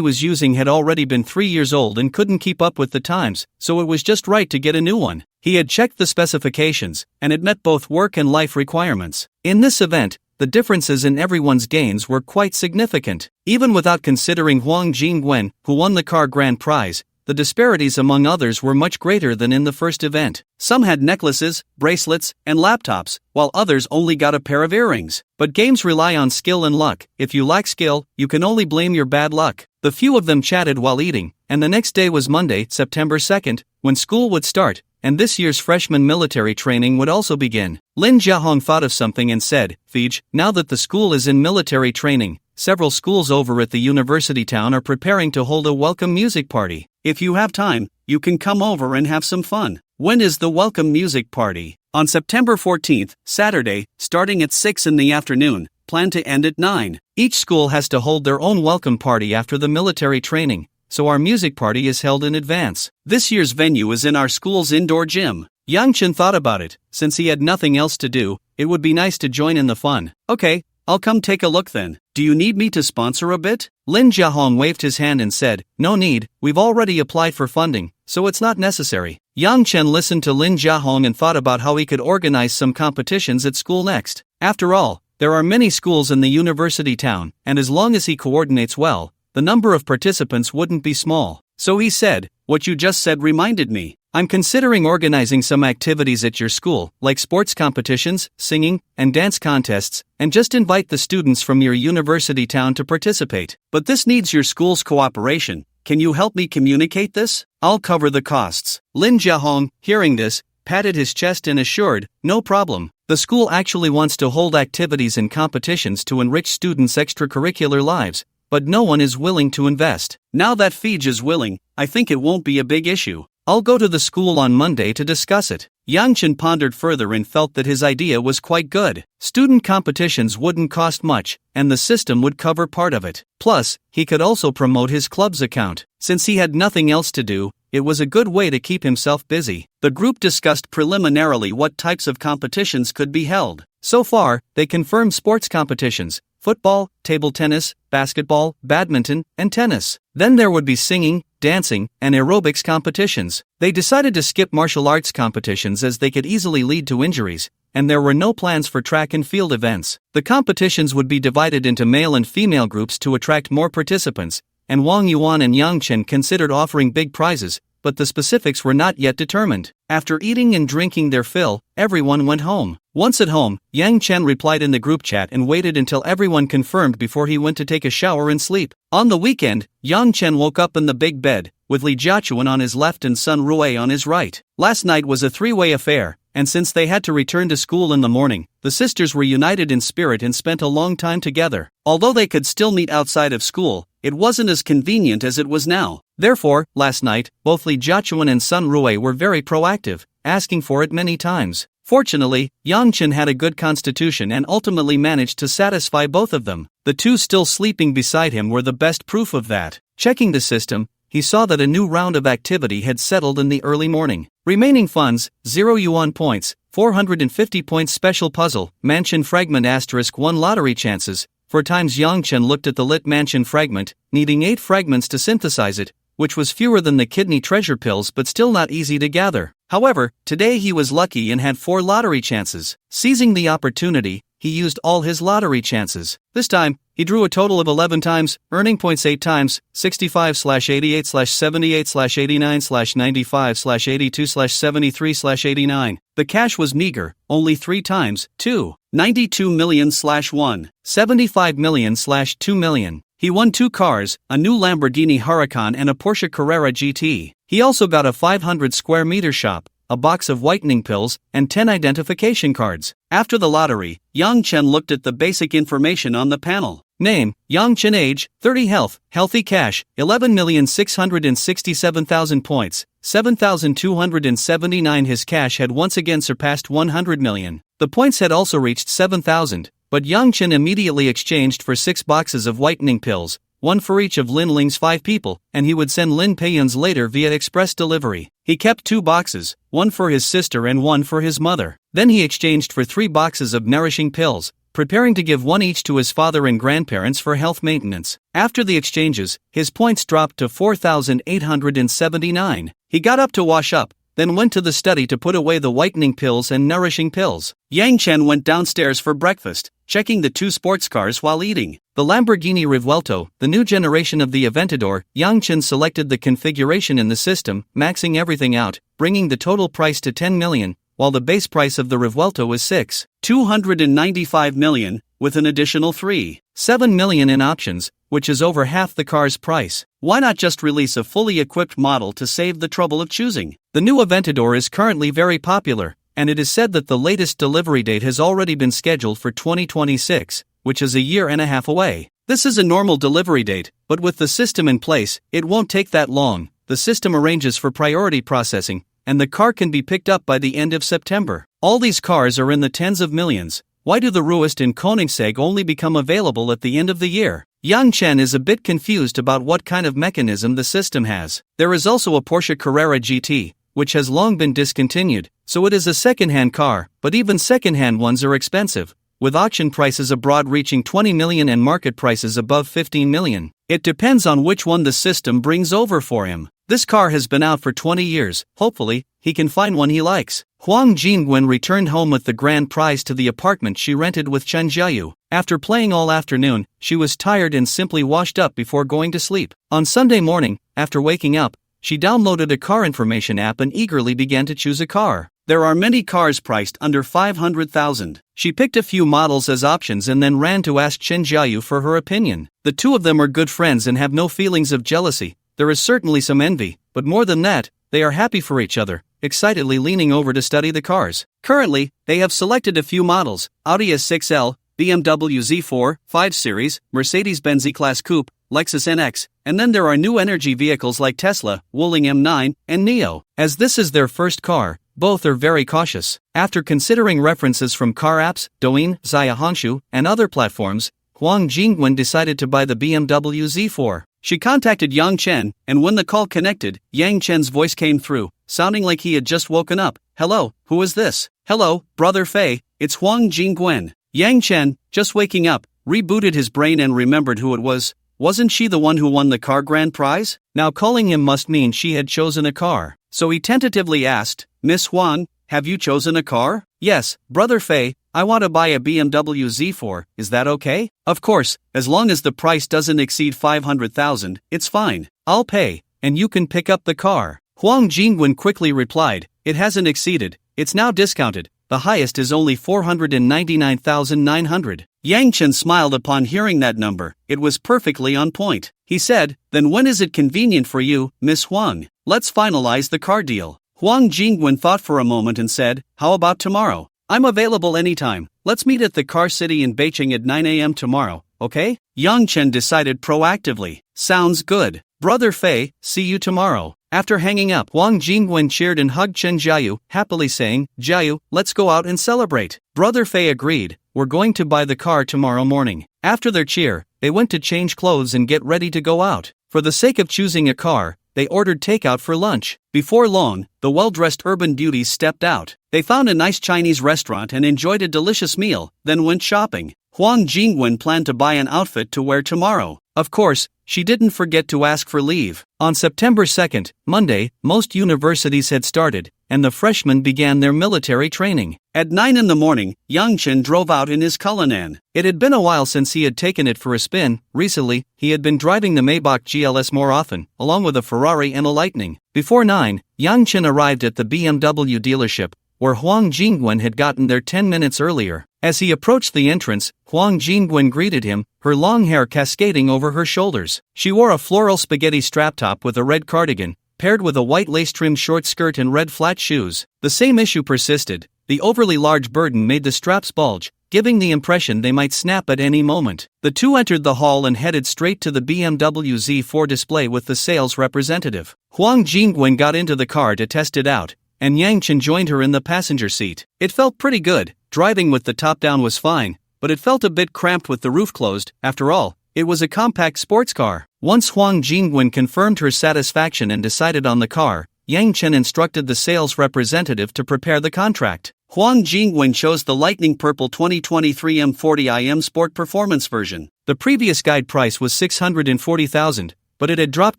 was using had already been 3 years old and couldn't keep up with the times, so it was just right to get a new one. He had checked the specifications, and it met both work and life requirements. In this event, the differences in everyone's gains were quite significant. Even without considering Huang Jingwen, who won the car grand prize, the disparities among others were much greater than in the first event. Some had necklaces, bracelets, and laptops, while others only got a pair of earrings. But games rely on skill and luck. If you lack skill, you can only blame your bad luck. The few of them chatted while eating, and the next day was Monday, September 2nd, when school would start, and this year's freshman military training would also begin. Lin Jiahong thought of something and said, "Fij, now that the school is in military training, several schools over at the university town are preparing to hold a welcome music party. If you have time, you can come over and have some fun." When is the welcome music party? On September 14th, Saturday, starting at 6 in the afternoon, planned to end at 9. Each school has to hold their own welcome party after the military training, so our music party is held in advance. This year's venue is in our school's indoor gym. Yang Chen thought about it. Since he had nothing else to do, it would be nice to join in the fun. Okay, I'll come take a look then. Do you need me to sponsor a bit? Lin Jiahong waved his hand and said, no need, we've already applied for funding, so it's not necessary. Yang Chen listened to Lin Jiahong and thought about how he could organize some competitions at school next. After all, there are many schools in the university town, and as long as he coordinates well, the number of participants wouldn't be small. So he said, what you just said reminded me. I'm considering organizing some activities at your school, like sports competitions, singing, and dance contests, and just invite the students from your university town to participate. But this needs your school's cooperation. Can you help me communicate this? I'll cover the costs. Lin Jiahong, hearing this, patted his chest and assured, no problem. The school actually wants to hold activities and competitions to enrich students' extracurricular lives, but no one is willing to invest. Now that Fij is willing, I think it won't be a big issue. I'll go to the school on Monday to discuss it. Yang Chen pondered further and felt that his idea was quite good. Student competitions wouldn't cost much, and the system would cover part of it. Plus, he could also promote his club's account. Since he had nothing else to do, it was a good way to keep himself busy. The group discussed preliminarily what types of competitions could be held. So far, they confirmed sports competitions: football, table tennis, basketball, badminton, and tennis. Then there would be singing, dancing, and aerobics competitions. They decided to skip martial arts competitions as they could easily lead to injuries, and there were no plans for track and field events. The competitions would be divided into male and female groups to attract more participants, and Wang Yuan and Yang Chen considered offering big prizes, but the specifics were not yet determined. After eating and drinking their fill, everyone went home. Once at home, Yang Chen replied in the group chat and waited until everyone confirmed before he went to take a shower and sleep. On the weekend, Yang Chen woke up in the big bed, with Li Jiachuan on his left and Sun Rui on his right. Last night was a three-way affair, and since they had to return to school in the morning, the sisters were united in spirit and spent a long time together. Although they could still meet outside of school, it wasn't as convenient as it was now. Therefore, last night, both Li Jiachuan and Sun Rui were very proactive, asking for it many times. Fortunately, Yang Chen had a good constitution and ultimately managed to satisfy both of them. The two still sleeping beside him were the best proof of that. Checking the system, he saw that a new round of activity had settled in the early morning. Remaining funds, 0 yuan points, 450 points special puzzle, mansion fragment *1 lottery chances. 4 times Yang Chen looked at the lit mansion fragment, needing 8 fragments to synthesize it, which was fewer than the kidney treasure pills but still not easy to gather. However, today he was lucky and had 4 lottery chances. Seizing the opportunity, he used all his lottery chances. This time, he drew a total of 11 times, earning points 8 times, 65/88/78/79/95/82/73/89. The cash was meager, only 3 times, 2. 92 million/1. 75 million/2 million. He won 2 cars, a new Lamborghini Huracan and a Porsche Carrera GT. He also got a 500 square meter shop, a box of whitening pills, and 10 identification cards. After the lottery, Yang Chen looked at the basic information on the panel. Name, Yang Chen. Age, 30. Health, healthy. Cash, 11,667,000 points, 7,279. His cash had once again surpassed 100 million. The points had also reached 7,000, but Yang Chen immediately exchanged for 6 boxes of whitening pills, 1 for each of Lin Ling's 5 people, and he would send Lin Peiyun's later via express delivery. He kept 2 boxes, 1 for his sister and 1 for his mother. Then he exchanged for 3 boxes of nourishing pills, preparing to give 1 each to his father and grandparents for health maintenance. After the exchanges, his points dropped to 4,879. He got up to wash up, then went to the study to put away the whitening pills and nourishing pills. Yang Chen went downstairs for breakfast, checking the 2 sports cars while eating. The Lamborghini Revuelto, the new generation of the Aventador. Yang Chen selected the configuration in the system, maxing everything out, bringing the total price to 10 million, while the base price of the Revuelto was 6,295 million, with an additional 3.7 million in options, which is over half the car's price. Why not just release a fully equipped model to save the trouble of choosing? The new Aventador is currently very popular, and it is said that the latest delivery date has already been scheduled for 2026, which is a year and a half away. This is a normal delivery date, but with the system in place, it won't take that long. The system arranges for priority processing, and the car can be picked up by the end of September. All these cars are in the tens of millions. Why do the Ruist in Koenigsegg only become available at the end of the year? Yang Chen is a bit confused about what kind of mechanism the system has. There is also a Porsche Carrera GT, which has long been discontinued, so it is a second-hand car, but even second-hand ones are expensive, with auction prices abroad reaching 20 million and market prices above 15 million. It depends on which one the system brings over for him. This car has been out for 20 years, hopefully, he can find one he likes. Huang Jingwen returned home with the grand prize to the apartment she rented with Chen Jiayu. After playing all afternoon, she was tired and simply washed up before going to sleep. On Sunday morning, after waking up, she downloaded a car information app and eagerly began to choose a car. There are many cars priced under 500,000. She picked a few models as options and then ran to ask Chen Jiayu for her opinion. The two of them are good friends and have no feelings of jealousy. There is certainly some envy, but more than that, they are happy for each other, excitedly leaning over to study the cars. Currently, they have selected a few models: Audi S6L, BMW Z4, 5 Series, Mercedes-Benz E-Class Coupe, Lexus NX, and then there are new energy vehicles like Tesla, Wuling M9, and NIO. As this is their first car, both are very cautious. After considering references from car apps, Douyin, Zaya Hanshu, and other platforms, Huang Jingwen decided to buy the BMW Z4. She contacted Yang Chen, and when the call connected, Yang Chen's voice came through, sounding like he had just woken up. "Hello, who is this?" "Hello, Brother Fei, it's Huang Jingwen." Yang Chen, just waking up, rebooted his brain and remembered who it was. Wasn't she the one who won the car grand prize? Now calling him must mean she had chosen a car. So he tentatively asked, "Miss Huang, have you chosen a car?" "Yes, Brother Fei, I want to buy a BMW Z4, is that okay?" "Of course, as long as the price doesn't exceed 500,000, it's fine. I'll pay, and you can pick up the car." Huang Jingwen quickly replied, "It hasn't exceeded, it's now discounted. The highest is only 499,900. Yang Chen smiled upon hearing that number. It was perfectly on point. He said, "Then when is it convenient for you, Miss Huang? Let's finalize the car deal." Huang Jingwen thought for a moment and said, "How about tomorrow? I'm available anytime. Let's meet at the Car City in Beijing at 9 a.m. tomorrow, okay?" Yang Chen decided proactively. "Sounds good. Brother Fei, see you tomorrow." After hanging up, Huang Jingwen cheered and hugged Chen Jiayu, happily saying, "Jiayu, let's go out and celebrate." Brother Fei agreed. "We're going to buy the car tomorrow morning." After their cheer, they went to change clothes and get ready to go out. For the sake of choosing a car, they ordered takeout for lunch. Before long, the well-dressed urban beauties stepped out. They found a nice Chinese restaurant and enjoyed a delicious meal, then went shopping. Huang Jingwen planned to buy an outfit to wear tomorrow. Of course, she didn't forget to ask for leave. On September 2nd, Monday, most universities had started, and the freshmen began their military training. At 9 in the morning, Yang Chen drove out in his Cullinan. It had been a while since he had taken it for a spin. Recently, he had been driving the Maybach GLS more often, along with a Ferrari and a Lightning. Before 9, Yang Chen arrived at the BMW dealership, where Huang Jingwen had gotten there 10 minutes earlier. As he approached the entrance, Huang Jingwen greeted him, her long hair cascading over her shoulders. She wore a floral spaghetti strap top with a red cardigan, paired with a white lace-trimmed short skirt and red flat shoes. The same issue persisted. The overly large burden made the straps bulge, giving the impression they might snap at any moment. The two entered the hall and headed straight to the BMW Z4 display with the sales representative. Huang Jingwen got into the car to test it out, and Yang Chen joined her in the passenger seat. It felt pretty good. Driving with the top down was fine, but it felt a bit cramped with the roof closed. After all, it was a compact sports car. Once Huang Jingwen confirmed her satisfaction and decided on the car, Yang Chen instructed the sales representative to prepare the contract. Huang Jingwen chose the lightning purple 2023 M40i Sport Performance version. The previous guide price was 640,000, but it had dropped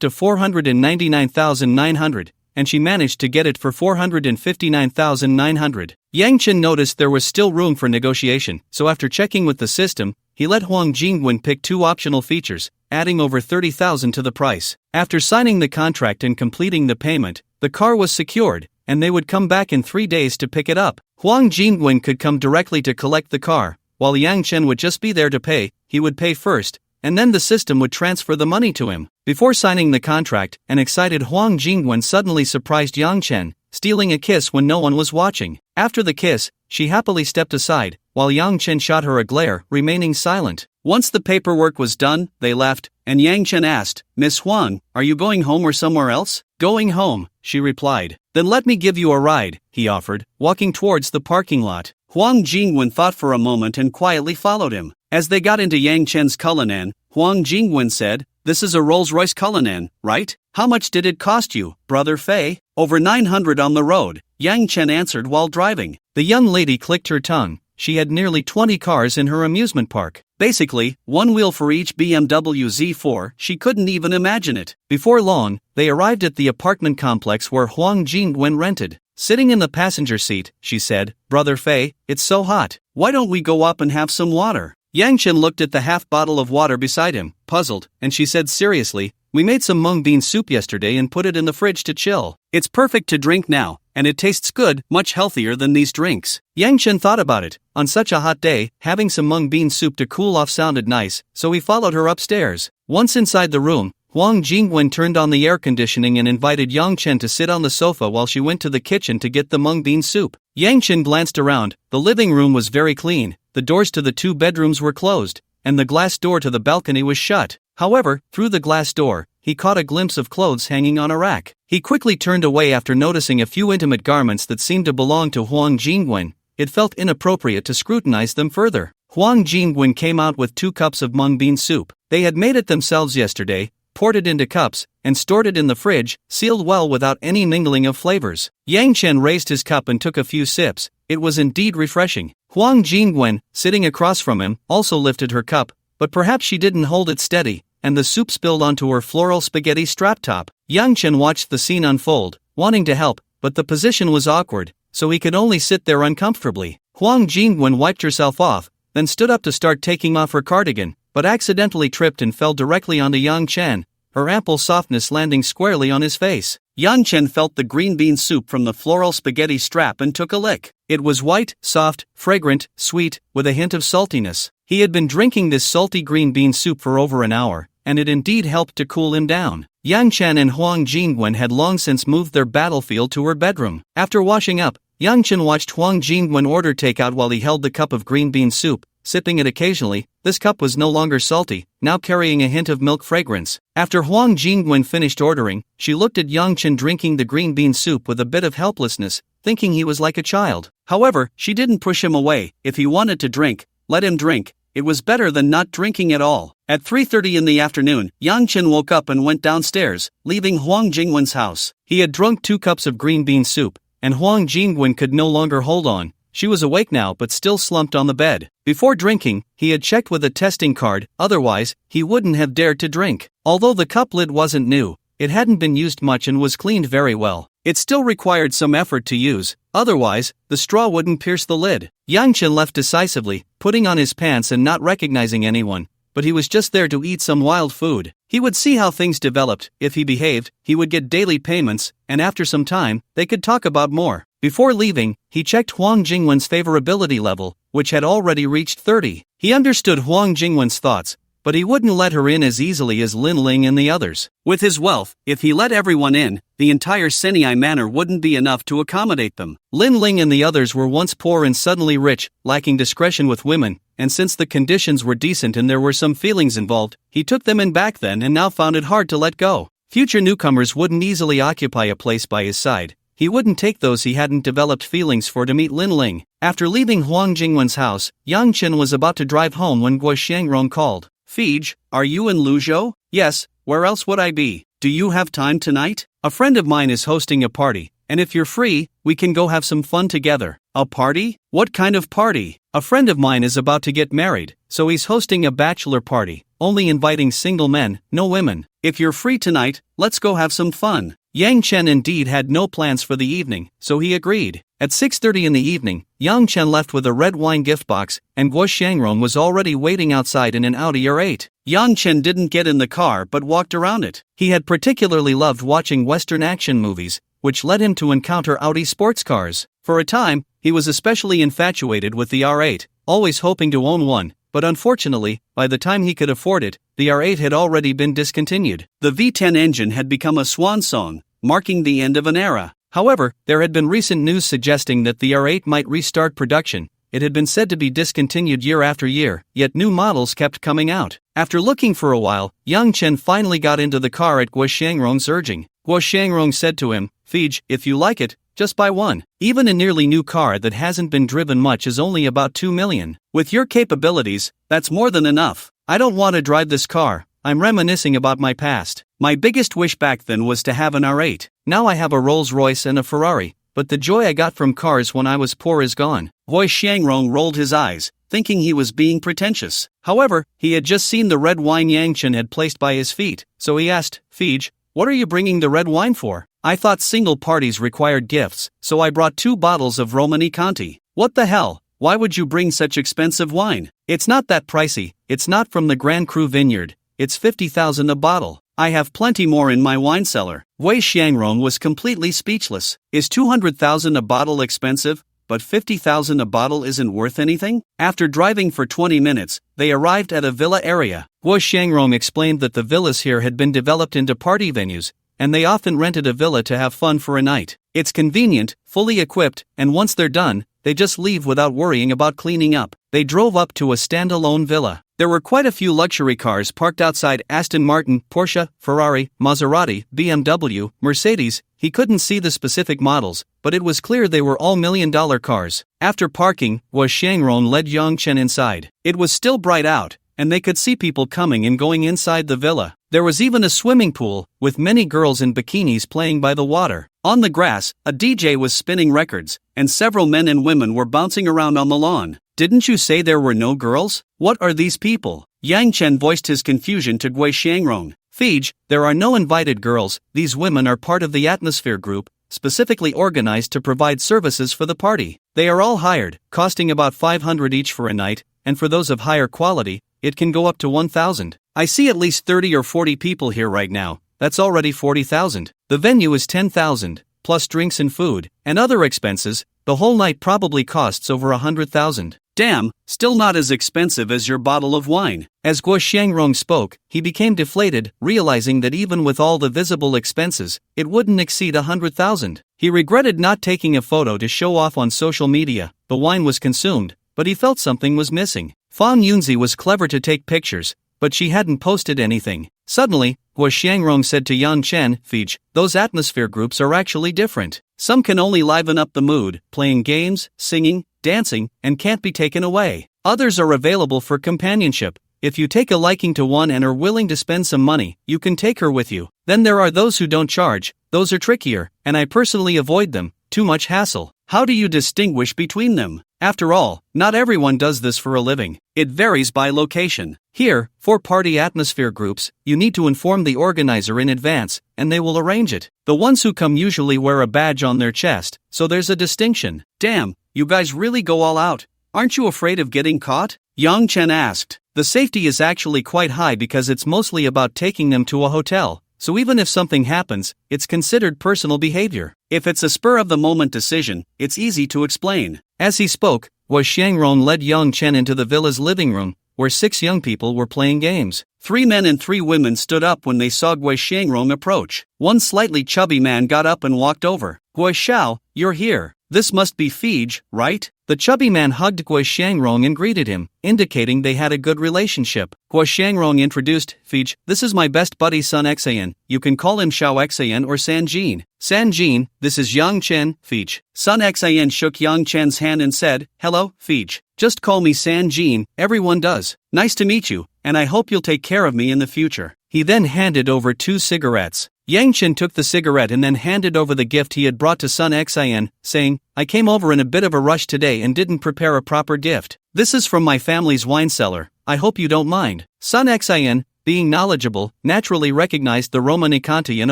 to 499,900. And she managed to get it for 459,900. Yang Chen noticed there was still room for negotiation, so after checking with the system, he let Huang Jingwen pick two optional features, adding over 30,000 to the price. After signing the contract and completing the payment, the car was secured, and they would come back in 3 days to pick it up. Huang Jingwen could come directly to collect the car, while Yang Chen would just be there to pay. He would pay first, and then the system would transfer the money to him. Before signing the contract, an excited Huang Jingwen suddenly surprised Yang Chen, stealing a kiss when no one was watching. After the kiss, she happily stepped aside, while Yang Chen shot her a glare, remaining silent. Once the paperwork was done, they left, and Yang Chen asked, "Miss Huang, are you going home or somewhere else?" "Going home," she replied. "Then let me give you a ride," he offered, walking towards the parking lot. Huang Jingwen thought for a moment and quietly followed him. As they got into Yang Chen's Cullinan, Huang Jingwen said, "This is a Rolls-Royce Cullinan, right? How much did it cost you, Brother Fei?" "Over 900 on the road," Yang Chen answered while driving. The young lady clicked her tongue. She had nearly 20 cars in her amusement park. Basically, one wheel for each BMW Z4, she couldn't even imagine it. Before long, they arrived at the apartment complex where Huang Jingwen rented. Sitting in the passenger seat, she said, "Brother Fei, it's so hot. Why don't we go up and have some water?" Yang Chen looked at the half bottle of water beside him, puzzled, and she said seriously, "We made some mung bean soup yesterday and put it in the fridge to chill. It's perfect to drink now, and it tastes good, much healthier than these drinks." Yang Chen thought about it. On such a hot day, having some mung bean soup to cool off sounded nice, so he followed her upstairs. Once inside the room, Huang Jingwen turned on the air conditioning and invited Yang Chen to sit on the sofa while she went to the kitchen to get the mung bean soup. Yang Chen glanced around. The living room was very clean, the doors to the 2 bedrooms were closed, and the glass door to the balcony was shut. However, through the glass door, he caught a glimpse of clothes hanging on a rack. He quickly turned away after noticing a few intimate garments that seemed to belong to Huang Jingwen. It felt inappropriate to scrutinize them further. Huang Jingwen came out with 2 cups of mung bean soup. They had made it themselves yesterday, poured it into cups, and stored it in the fridge, sealed well without any mingling of flavors. Yang Chen raised his cup and took a few sips. It was indeed refreshing. Huang Jingwen, sitting across from him, also lifted her cup, but perhaps she didn't hold it steady, and the soup spilled onto her floral spaghetti strap top. Yang Chen watched the scene unfold, wanting to help, but the position was awkward, so he could only sit there uncomfortably. Huang Jingwen wiped herself off, then stood up to start taking off her cardigan, but accidentally tripped and fell directly onto Yang Chen, her ample softness landing squarely on his face. Yang Chen felt the green bean soup from the floral spaghetti strap and took a lick. It was white, soft, fragrant, sweet, with a hint of saltiness. He had been drinking this salty green bean soup for over an hour, and it indeed helped to cool him down. Yang Chen and Huang Jingwen had long since moved their battlefield to her bedroom. After washing up, Yang Chen watched Huang Jingwen order takeout while he held the cup of green bean soup, sipping it occasionally. This cup was no longer salty, now carrying a hint of milk fragrance. After Huang Jingwen finished ordering, she looked at Yang Chen drinking the green bean soup with a bit of helplessness, thinking he was like a child. However, she didn't push him away. If he wanted to drink, let him drink. It was better than not drinking at all. At 3:30 in the afternoon, Yang Chen woke up and went downstairs, leaving Huang Jingwen's house. He had drunk 2 cups of green bean soup, and Huang Jingwen could no longer hold on. She was awake now but still slumped on the bed. Before drinking, he had checked with a testing card, otherwise, he wouldn't have dared to drink. Although the cup lid wasn't new, it hadn't been used much and was cleaned very well. It still required some effort to use, otherwise, the straw wouldn't pierce the lid. Yang Chen left decisively, putting on his pants and not recognizing anyone, but he was just there to eat some wild food. He would see how things developed. If he behaved, he would get daily payments, and after some time, they could talk about more. Before leaving, he checked Huang Jingwen's favorability level, which had already reached 30. He understood Huang Jingwen's thoughts, but he wouldn't let her in as easily as Lin Ling and the others. With his wealth, if he let everyone in, the entire Senai Manor wouldn't be enough to accommodate them. Lin Ling and the others were once poor and suddenly rich, lacking discretion with women, and since the conditions were decent and there were some feelings involved, he took them in back then and now found it hard to let go. Future newcomers wouldn't easily occupy a place by his side. He wouldn't take those he hadn't developed feelings for to meet Lin Ling. After leaving Huang Jingwen's house, Yang Chen was about to drive home when Guo Xiangrong called. "Fij, are you in Luzhou?" "Yes, where else would I be? Do you have time tonight? A friend of mine is hosting a party, and if you're free, we can go have some fun together." "A party? What kind of party?" "A friend of mine is about to get married, so he's hosting a bachelor party, only inviting single men, no women. If you're free tonight, let's go have some fun." Yang Chen indeed had no plans for the evening, so he agreed. At 6:30 in the evening, Yang Chen left with a red wine gift box, and Guo Xiangrong was already waiting outside in an Audi R8. Yang Chen didn't get in the car but walked around it. He had particularly loved watching Western action movies, which led him to encounter Audi sports cars. For a time, he was especially infatuated with the R8, always hoping to own one, but unfortunately, by the time he could afford it, the R8 had already been discontinued. The V10 engine had become a swan song, marking the end of an era. However, there had been recent news suggesting that the R8 might restart production, It had been said to be discontinued year after year, yet new models kept coming out. After looking for a while, Yang Chen finally got into the car at Guo Xiangrong's urging. Guo Xiangrong said to him, "Fij, if you like it, just buy one. Even a nearly new car that hasn't been driven much is only about 2 million. With your capabilities, that's more than enough. I don't want to drive this car. I'm reminiscing about my past. My biggest wish back then was to have an R8. Now I have a Rolls-Royce and a Ferrari, but the joy I got from cars when I was poor is gone." Guo Xiangrong rolled his eyes, thinking he was being pretentious. However, he had just seen the red wine Yang Chen had placed by his feet, so he asked, "Fij, what are you bringing the red wine for?" "I thought single parties required gifts, so I brought 2 bottles of Romani Conti." "What the hell? Why would you bring such expensive wine? It's not that pricey, it's not from the Grand Cru vineyard, it's 50,000 a bottle. I have plenty more in my wine cellar." Wei Xiangrong was completely speechless. Is 200,000 a bottle expensive, but 50,000 a bottle isn't worth anything? After driving for 20 minutes, they arrived at a villa area. Guo Xiangrong explained that the villas here had been developed into party venues, and they often rented a villa to have fun for a night. It's convenient, fully equipped, and once they're done, they just leave without worrying about cleaning up. They drove up to a standalone villa. There were quite a few luxury cars parked outside: Aston Martin, Porsche, Ferrari, Maserati, BMW, Mercedes. He couldn't see the specific models, but it was clear they were all million-dollar cars. After parking, Guo Xiangrong led Yang Chen inside. It was still bright out, and they could see people coming and going inside the villa. There was even a swimming pool, with many girls in bikinis playing by the water. On the grass, a DJ was spinning records, and several men and women were bouncing around on the lawn. "Didn't you say there were no girls? What are these people?" Yang Chen voiced his confusion to Guo Xiangrong. "Fij, there are no invited girls. These women are part of the Atmosphere Group, specifically organized to provide services for the party. They are all hired, costing about 500 each for a night, and for those of higher quality, it can go up to 1,000. I see at least 30 or 40 people here right now. That's already 40,000. The venue is 10,000, plus drinks and food, and other expenses. The whole night probably costs over 100,000. Damn, still not as expensive as your bottle of wine." As Guo Xiangrong spoke, he became deflated, realizing that even with all the visible expenses, it wouldn't exceed 100,000. He regretted not taking a photo to show off on social media. The wine was consumed, but he felt something was missing. Fang Yunzi was clever to take pictures, but she hadn't posted anything. Suddenly, Guo Xiangrong said to Yang Chen, "Fij, those atmosphere groups are actually different. Some can only liven up the mood, playing games, singing, dancing, and can't be taken away. Others are available for companionship. If you take a liking to one and are willing to spend some money, you can take her with you. Then there are those who don't charge. Those are trickier, and I personally avoid them. Too much hassle. How do you distinguish between them? After all, not everyone does this for a living. It varies by location. Here, for party atmosphere groups, you need to inform the organizer in advance, and they will arrange it. The ones who come usually wear a badge on their chest, so there's a distinction." "Damn, you guys really go all out. Aren't you afraid of getting caught?" Yang Chen asked. "The safety is actually quite high because it's mostly about taking them to a hotel, so even if something happens, it's considered personal behavior. If it's a spur-of-the-moment decision, it's easy to explain." As he spoke, Guo Xiangrong led Yang Chen into the villa's living room, where 6 young people were playing games. 3 men and 3 women stood up when they saw Guo Xiangrong approach. One slightly chubby man got up and walked over. "Guo Xiao, you're here. This must be Fij, right?" The chubby man hugged Guo Xiangrong and greeted him, indicating they had a good relationship. Guo Xiangrong introduced, "Fij, this is my best buddy Sun Xan. You can call him Xiao Xan or San Jin." "San Jin, this is Yang Chen, Fij." Sun Xan shook Yang Chen's hand and said, "Hello, Fij. Just call me San Jin, everyone does. Nice to meet you, and I hope you'll take care of me in the future." He then handed over 2 cigarettes. Yang Chen took the cigarette and then handed over the gift he had brought to Sun Xan, saying, "I came over in a bit of a rush today and didn't prepare a proper gift. This is from my family's wine cellar. I hope you don't mind." Sun Xan, being knowledgeable, naturally recognized the Romani Conti and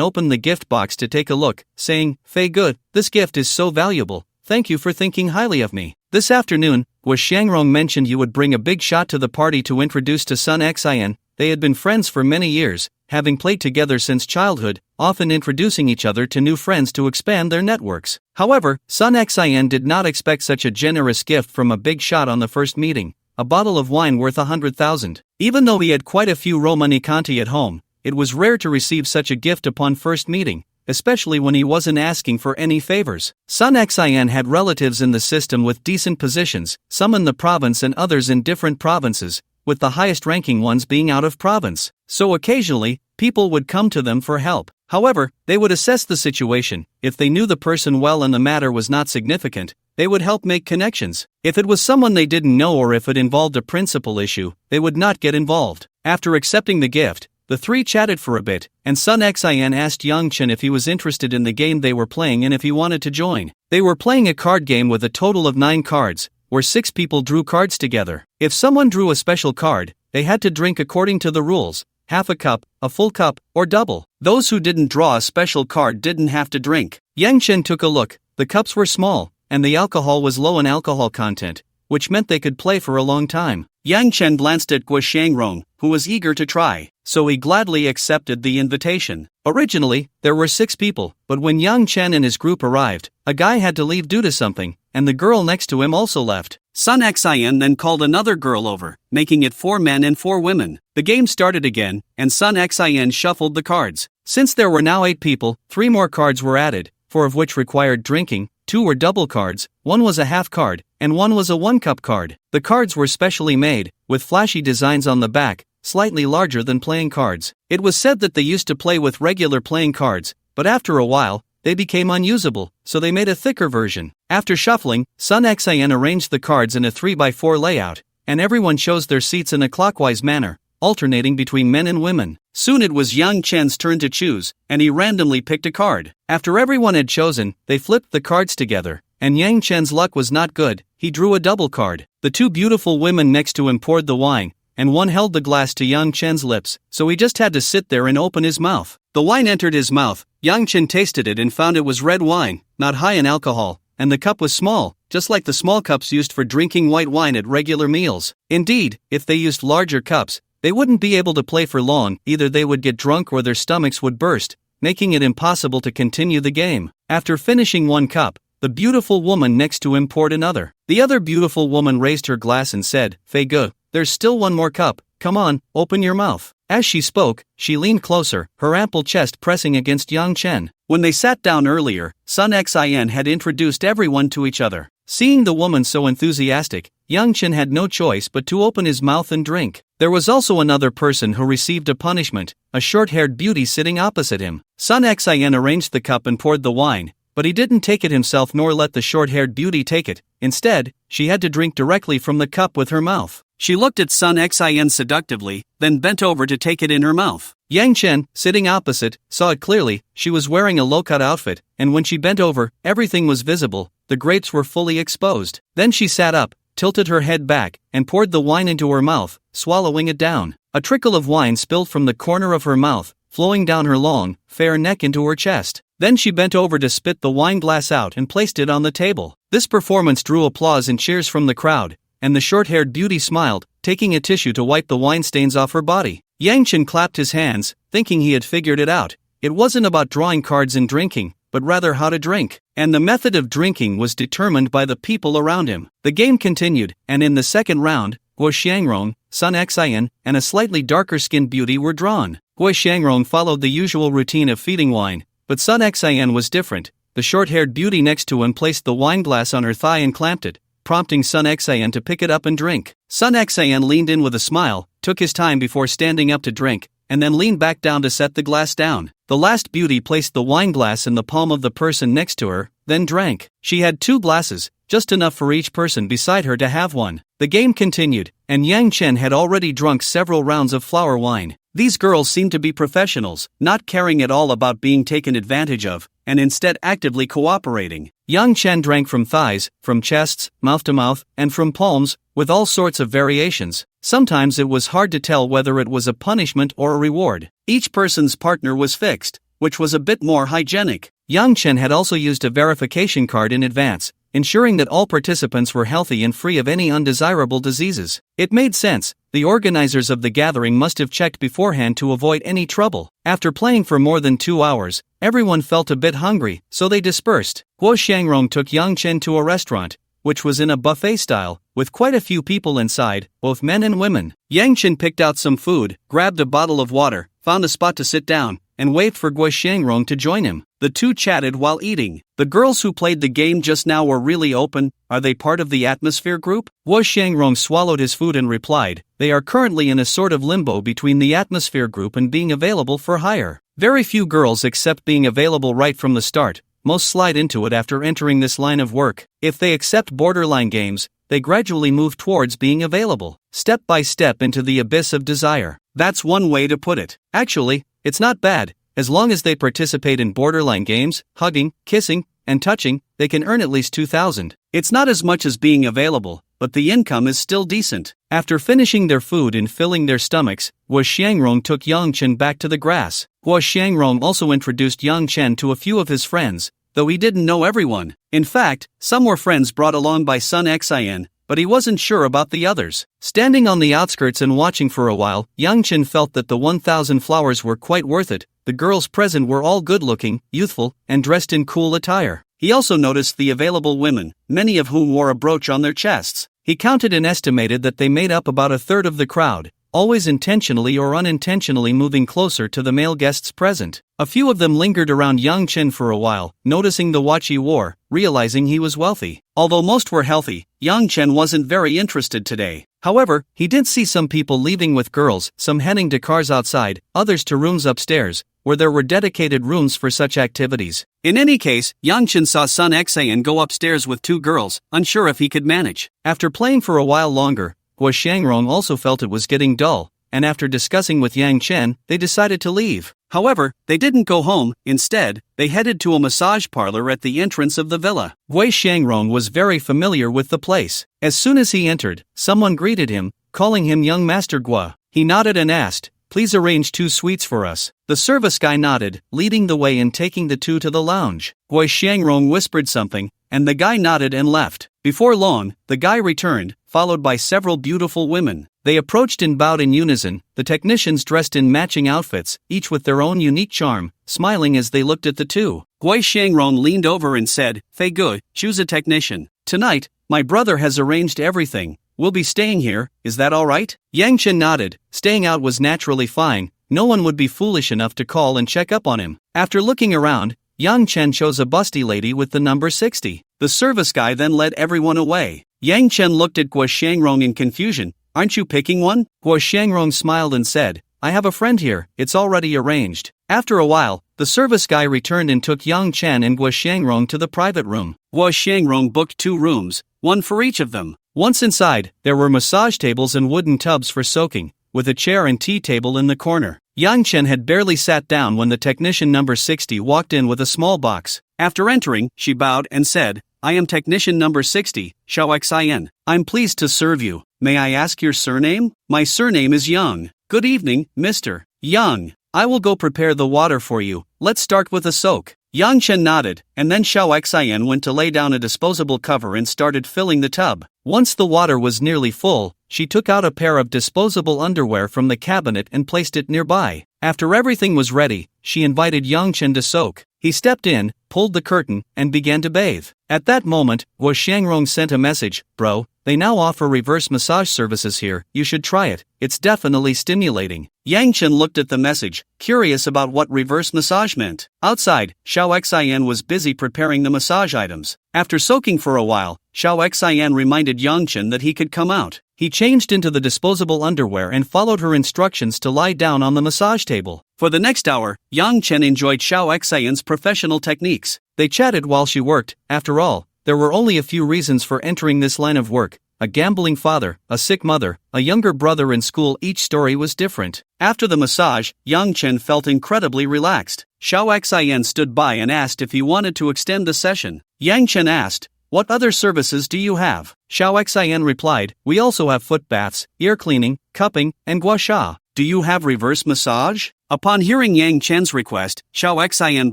opened the gift box to take a look, saying, "Fei good, this gift is so valuable. Thank you for thinking highly of me. This afternoon, Guo Xiangrong mentioned you would bring a big shot to the party to introduce to Sun Xan. They had been friends for many years, having played together since childhood, often introducing each other to new friends to expand their networks. However, Sun Xan did not expect such a generous gift from a big shot on the first meeting, a bottle of wine worth 100,000. Even though he had quite a few Romani Conti at home, it was rare to receive such a gift upon first meeting, especially when he wasn't asking for any favors. Sun Xin had relatives in the system with decent positions, some in the province and others in different provinces, with the highest ranking ones being out of province. So occasionally, people would come to them for help. However, they would assess the situation. If they knew the person well and the matter was not significant, they would help make connections. If it was someone they didn't know or if it involved a principal issue, they would not get involved. After accepting the gift, the three chatted for a bit, and Sun Xin asked Yang Chen if he was interested in the game they were playing and if he wanted to join. They were playing a card game with a total of 9 cards, where 6 people drew cards together. If someone drew a special card, they had to drink according to the rules: half a cup, a full cup, or double. Those who didn't draw a special card didn't have to drink. Yang Chen took a look. The cups were small, and the alcohol was low in alcohol content, which meant they could play for a long time. Yang Chen glanced at Guo Xiangrong, who was eager to try, so he gladly accepted the invitation. Originally, there were 6 people, but when Yang Chen and his group arrived, a guy had to leave due to something, and the girl next to him also left. Sun Xin then called another girl over, making it 4 men and 4 women. The game started again, and Sun Xin shuffled the cards. Since there were now 8 people, 3 more cards were added, 4 of which required drinking, 2 were double cards, 1 was a half card, and 1 was a 1-cup card. The cards were specially made, with flashy designs on the back, slightly larger than playing cards. It was said that they used to play with regular playing cards, but after a while, they became unusable, so they made a thicker version. After shuffling, Sun Xin arranged the cards in a 3x4 layout, and everyone chose their seats in a clockwise manner, alternating between men and women. Soon it was Yang Chen's turn to choose, and he randomly picked a card. After everyone had chosen, they flipped the cards together, and Yang Chen's luck was not good. He drew a double card. The 2 beautiful women next to him poured the wine, and one held the glass to Yang Chen's lips, so he just had to sit there and open his mouth. The wine entered his mouth. Yang Chen tasted it and found it was red wine, not high in alcohol, and the cup was small, just like the small cups used for drinking white wine at regular meals. Indeed, if they used larger cups, they wouldn't be able to play for long. Either they would get drunk or their stomachs would burst, making it impossible to continue the game. After finishing 1 cup, the beautiful woman next to him poured another. The other beautiful woman raised her glass and said, "Fei Ge, there's still 1 more cup. Come on, open your mouth." As she spoke, she leaned closer, her ample chest pressing against Yang Chen. When they sat down earlier, Sun Xin had introduced everyone to each other. Seeing the woman so enthusiastic, Yang Chen had no choice but to open his mouth and drink. There was also another person who received a punishment, a short-haired beauty sitting opposite him. Sun Xin arranged the cup and poured the wine, but he didn't take it himself nor let the short-haired beauty take it. Instead, she had to drink directly from the cup with her mouth. She looked at Sun Xin seductively, then bent over to take it in her mouth. Yang Chen, sitting opposite, saw it clearly. She was wearing a low-cut outfit, and when she bent over, everything was visible. The grapes were fully exposed. Then she sat up, tilted her head back, and poured the wine into her mouth, swallowing it down. A trickle of wine spilled from the corner of her mouth, flowing down her long, fair neck into her chest. Then she bent over to spit the wine glass out and placed it on the table. This performance drew applause and cheers from the crowd, and the short-haired beauty smiled, taking a tissue to wipe the wine stains off her body. Yang Chen clapped his hands, thinking he had figured it out. It wasn't about drawing cards and drinking, but rather how to drink. And the method of drinking was determined by the people around him. The game continued, and in the second round, Guo Xiangrong, Sun Xin, and a slightly darker-skinned beauty were drawn. Guo Xiangrong followed the usual routine of feeding wine, but Sun Xin was different. The short-haired beauty next to him placed the wine glass on her thigh and clamped it, prompting Sun Xin to pick it up and drink. Sun Xin leaned in with a smile, took his time before standing up to drink, and then leaned back down to set the glass down. The last beauty placed the wine glass in the palm of the person next to her, then drank. She had 2 glasses, just enough for each person beside her to have one. The game continued, and Yang Chen had already drunk several rounds of flower wine. These girls seemed to be professionals, not caring at all about being taken advantage of, and instead actively cooperating. Yang Chen drank from thighs, from chests, mouth to mouth, and from palms, with all sorts of variations. Sometimes it was hard to tell whether it was a punishment or a reward. Each person's partner was fixed, which was a bit more hygienic. Yang Chen had also used a verification card in advance, ensuring that all participants were healthy and free of any undesirable diseases. It made sense. The organizers of the gathering must have checked beforehand to avoid any trouble. After playing for more than 2 hours, everyone felt a bit hungry, so they dispersed. Guo Xiangrong took Yang Chen to a restaurant, which was in a buffet style, with quite a few people inside, both men and women. Yang Chen picked out some food, grabbed a bottle of water, found a spot to sit down, and waved for Guo Xiangrong to join him. The two chatted while eating. The girls who played the game just now were really open. Are they part of the atmosphere group? Guo Xiangrong swallowed his food and replied, they are currently in a sort of limbo between the atmosphere group and being available for hire. Very few girls accept being available right from the start. Most slide into it after entering this line of work. If they accept borderline games, they gradually move towards being available, step by step into the abyss of desire. That's one way to put it. Actually, it's not bad. As long as they participate in borderline games, hugging, kissing, and touching, they can earn at least 2,000. It's not as much as being available, but the income is still decent. After finishing their food and filling their stomachs, Guo Xiangrong took Yang Chen back to the grass. Guo Xiangrong also introduced Yang Chen to a few of his friends, though he didn't know everyone. In fact, some were friends brought along by Sun Xin, but he wasn't sure about the others. Standing on the outskirts and watching for a while, Yang Chen felt that the 1,000 flowers were quite worth it. The girls present were all good-looking, youthful, and dressed in cool attire. He also noticed the available women, many of whom wore a brooch on their chests. He counted and estimated that they made up about a third of the crowd, always intentionally or unintentionally moving closer to the male guests present. A few of them lingered around Yang Chen for a while, noticing the watch he wore, realizing he was wealthy. Although most were healthy, Yang Chen wasn't very interested today. However, he did see some people leaving with girls, some heading to cars outside, others to rooms upstairs, where there were dedicated rooms for such activities. In any case, Yang Chen saw Sun Xian go upstairs with two girls, unsure if he could manage. After playing for a while longer, Guo Xiangrong also felt it was getting dull, and after discussing with Yang Chen, they decided to leave. However, they didn't go home. Instead, they headed to a massage parlor at the entrance of the villa. Guo Xiangrong was very familiar with the place. As soon as he entered, someone greeted him, calling him Young Master Guo. He nodded and asked, please arrange 2 suites for us. The service guy nodded, leading the way and taking the two to the lounge. Guo Xiangrong whispered something, and the guy nodded and left. Before long, the guy returned, followed by several beautiful women. They approached and bowed in unison, the technicians dressed in matching outfits, each with their own unique charm, smiling as they looked at the two. Guo Xiangrong leaned over and said, Fei Gu, choose a technician. Tonight, my brother has arranged everything. We'll be staying here, is that alright? Yang Chen nodded. Staying out was naturally fine. No one would be foolish enough to call and check up on him. After looking around, Yang Chen chose a busty lady with the number 60. The service guy then led everyone away. Yang Chen looked at Guo Xiangrong in confusion. Aren't you picking one? Guo Xiangrong smiled and said, I have a friend here, it's already arranged. After a while, the service guy returned and took Yang Chen and Guo Xiangrong to the private room. Guo Xiangrong booked 2 rooms, one for each of them. Once inside, there were massage tables and wooden tubs for soaking, with a chair and tea table in the corner. Yang Chen had barely sat down when the technician number 60 walked in with a small box. After entering, she bowed and said, I am technician number 60, Xiao Xian. I'm pleased to serve you. May I ask your surname? My surname is Yang. Good evening, Mr. Yang. I will go prepare the water for you. Let's start with a soak. Yang Chen nodded, and then Xiao Xian went to lay down a disposable cover and started filling the tub. Once the water was nearly full, she took out a pair of disposable underwear from the cabinet and placed it nearby. After everything was ready, she invited Yang Chen to soak. He stepped in, pulled the curtain, and began to bathe. At that moment, Guo Xiangrong sent a message, Bro, they now offer reverse massage services here, you should try it, it's definitely stimulating. Yang Chen looked at the message, curious about what reverse massage meant. Outside, Xiao Xian was busy preparing the massage items. After soaking for a while, Xiao Xian reminded Yang Chen that he could come out. He changed into the disposable underwear and followed her instructions to lie down on the massage table. For the next hour, Yang Chen enjoyed Xiao Xian's professional techniques. They chatted while she worked. After all, there were only a few reasons for entering this line of work. A gambling father, a sick mother, a younger brother in school. Each story was different. After the massage, Yang Chen felt incredibly relaxed. Xiao Xian stood by and asked if he wanted to extend the session. Yang Chen asked, What other services do you have? Xiao Xian replied, We also have foot baths, ear cleaning, cupping, and gua sha. Do you have reverse massage? Upon hearing Yang Chen's request, Xiao Xian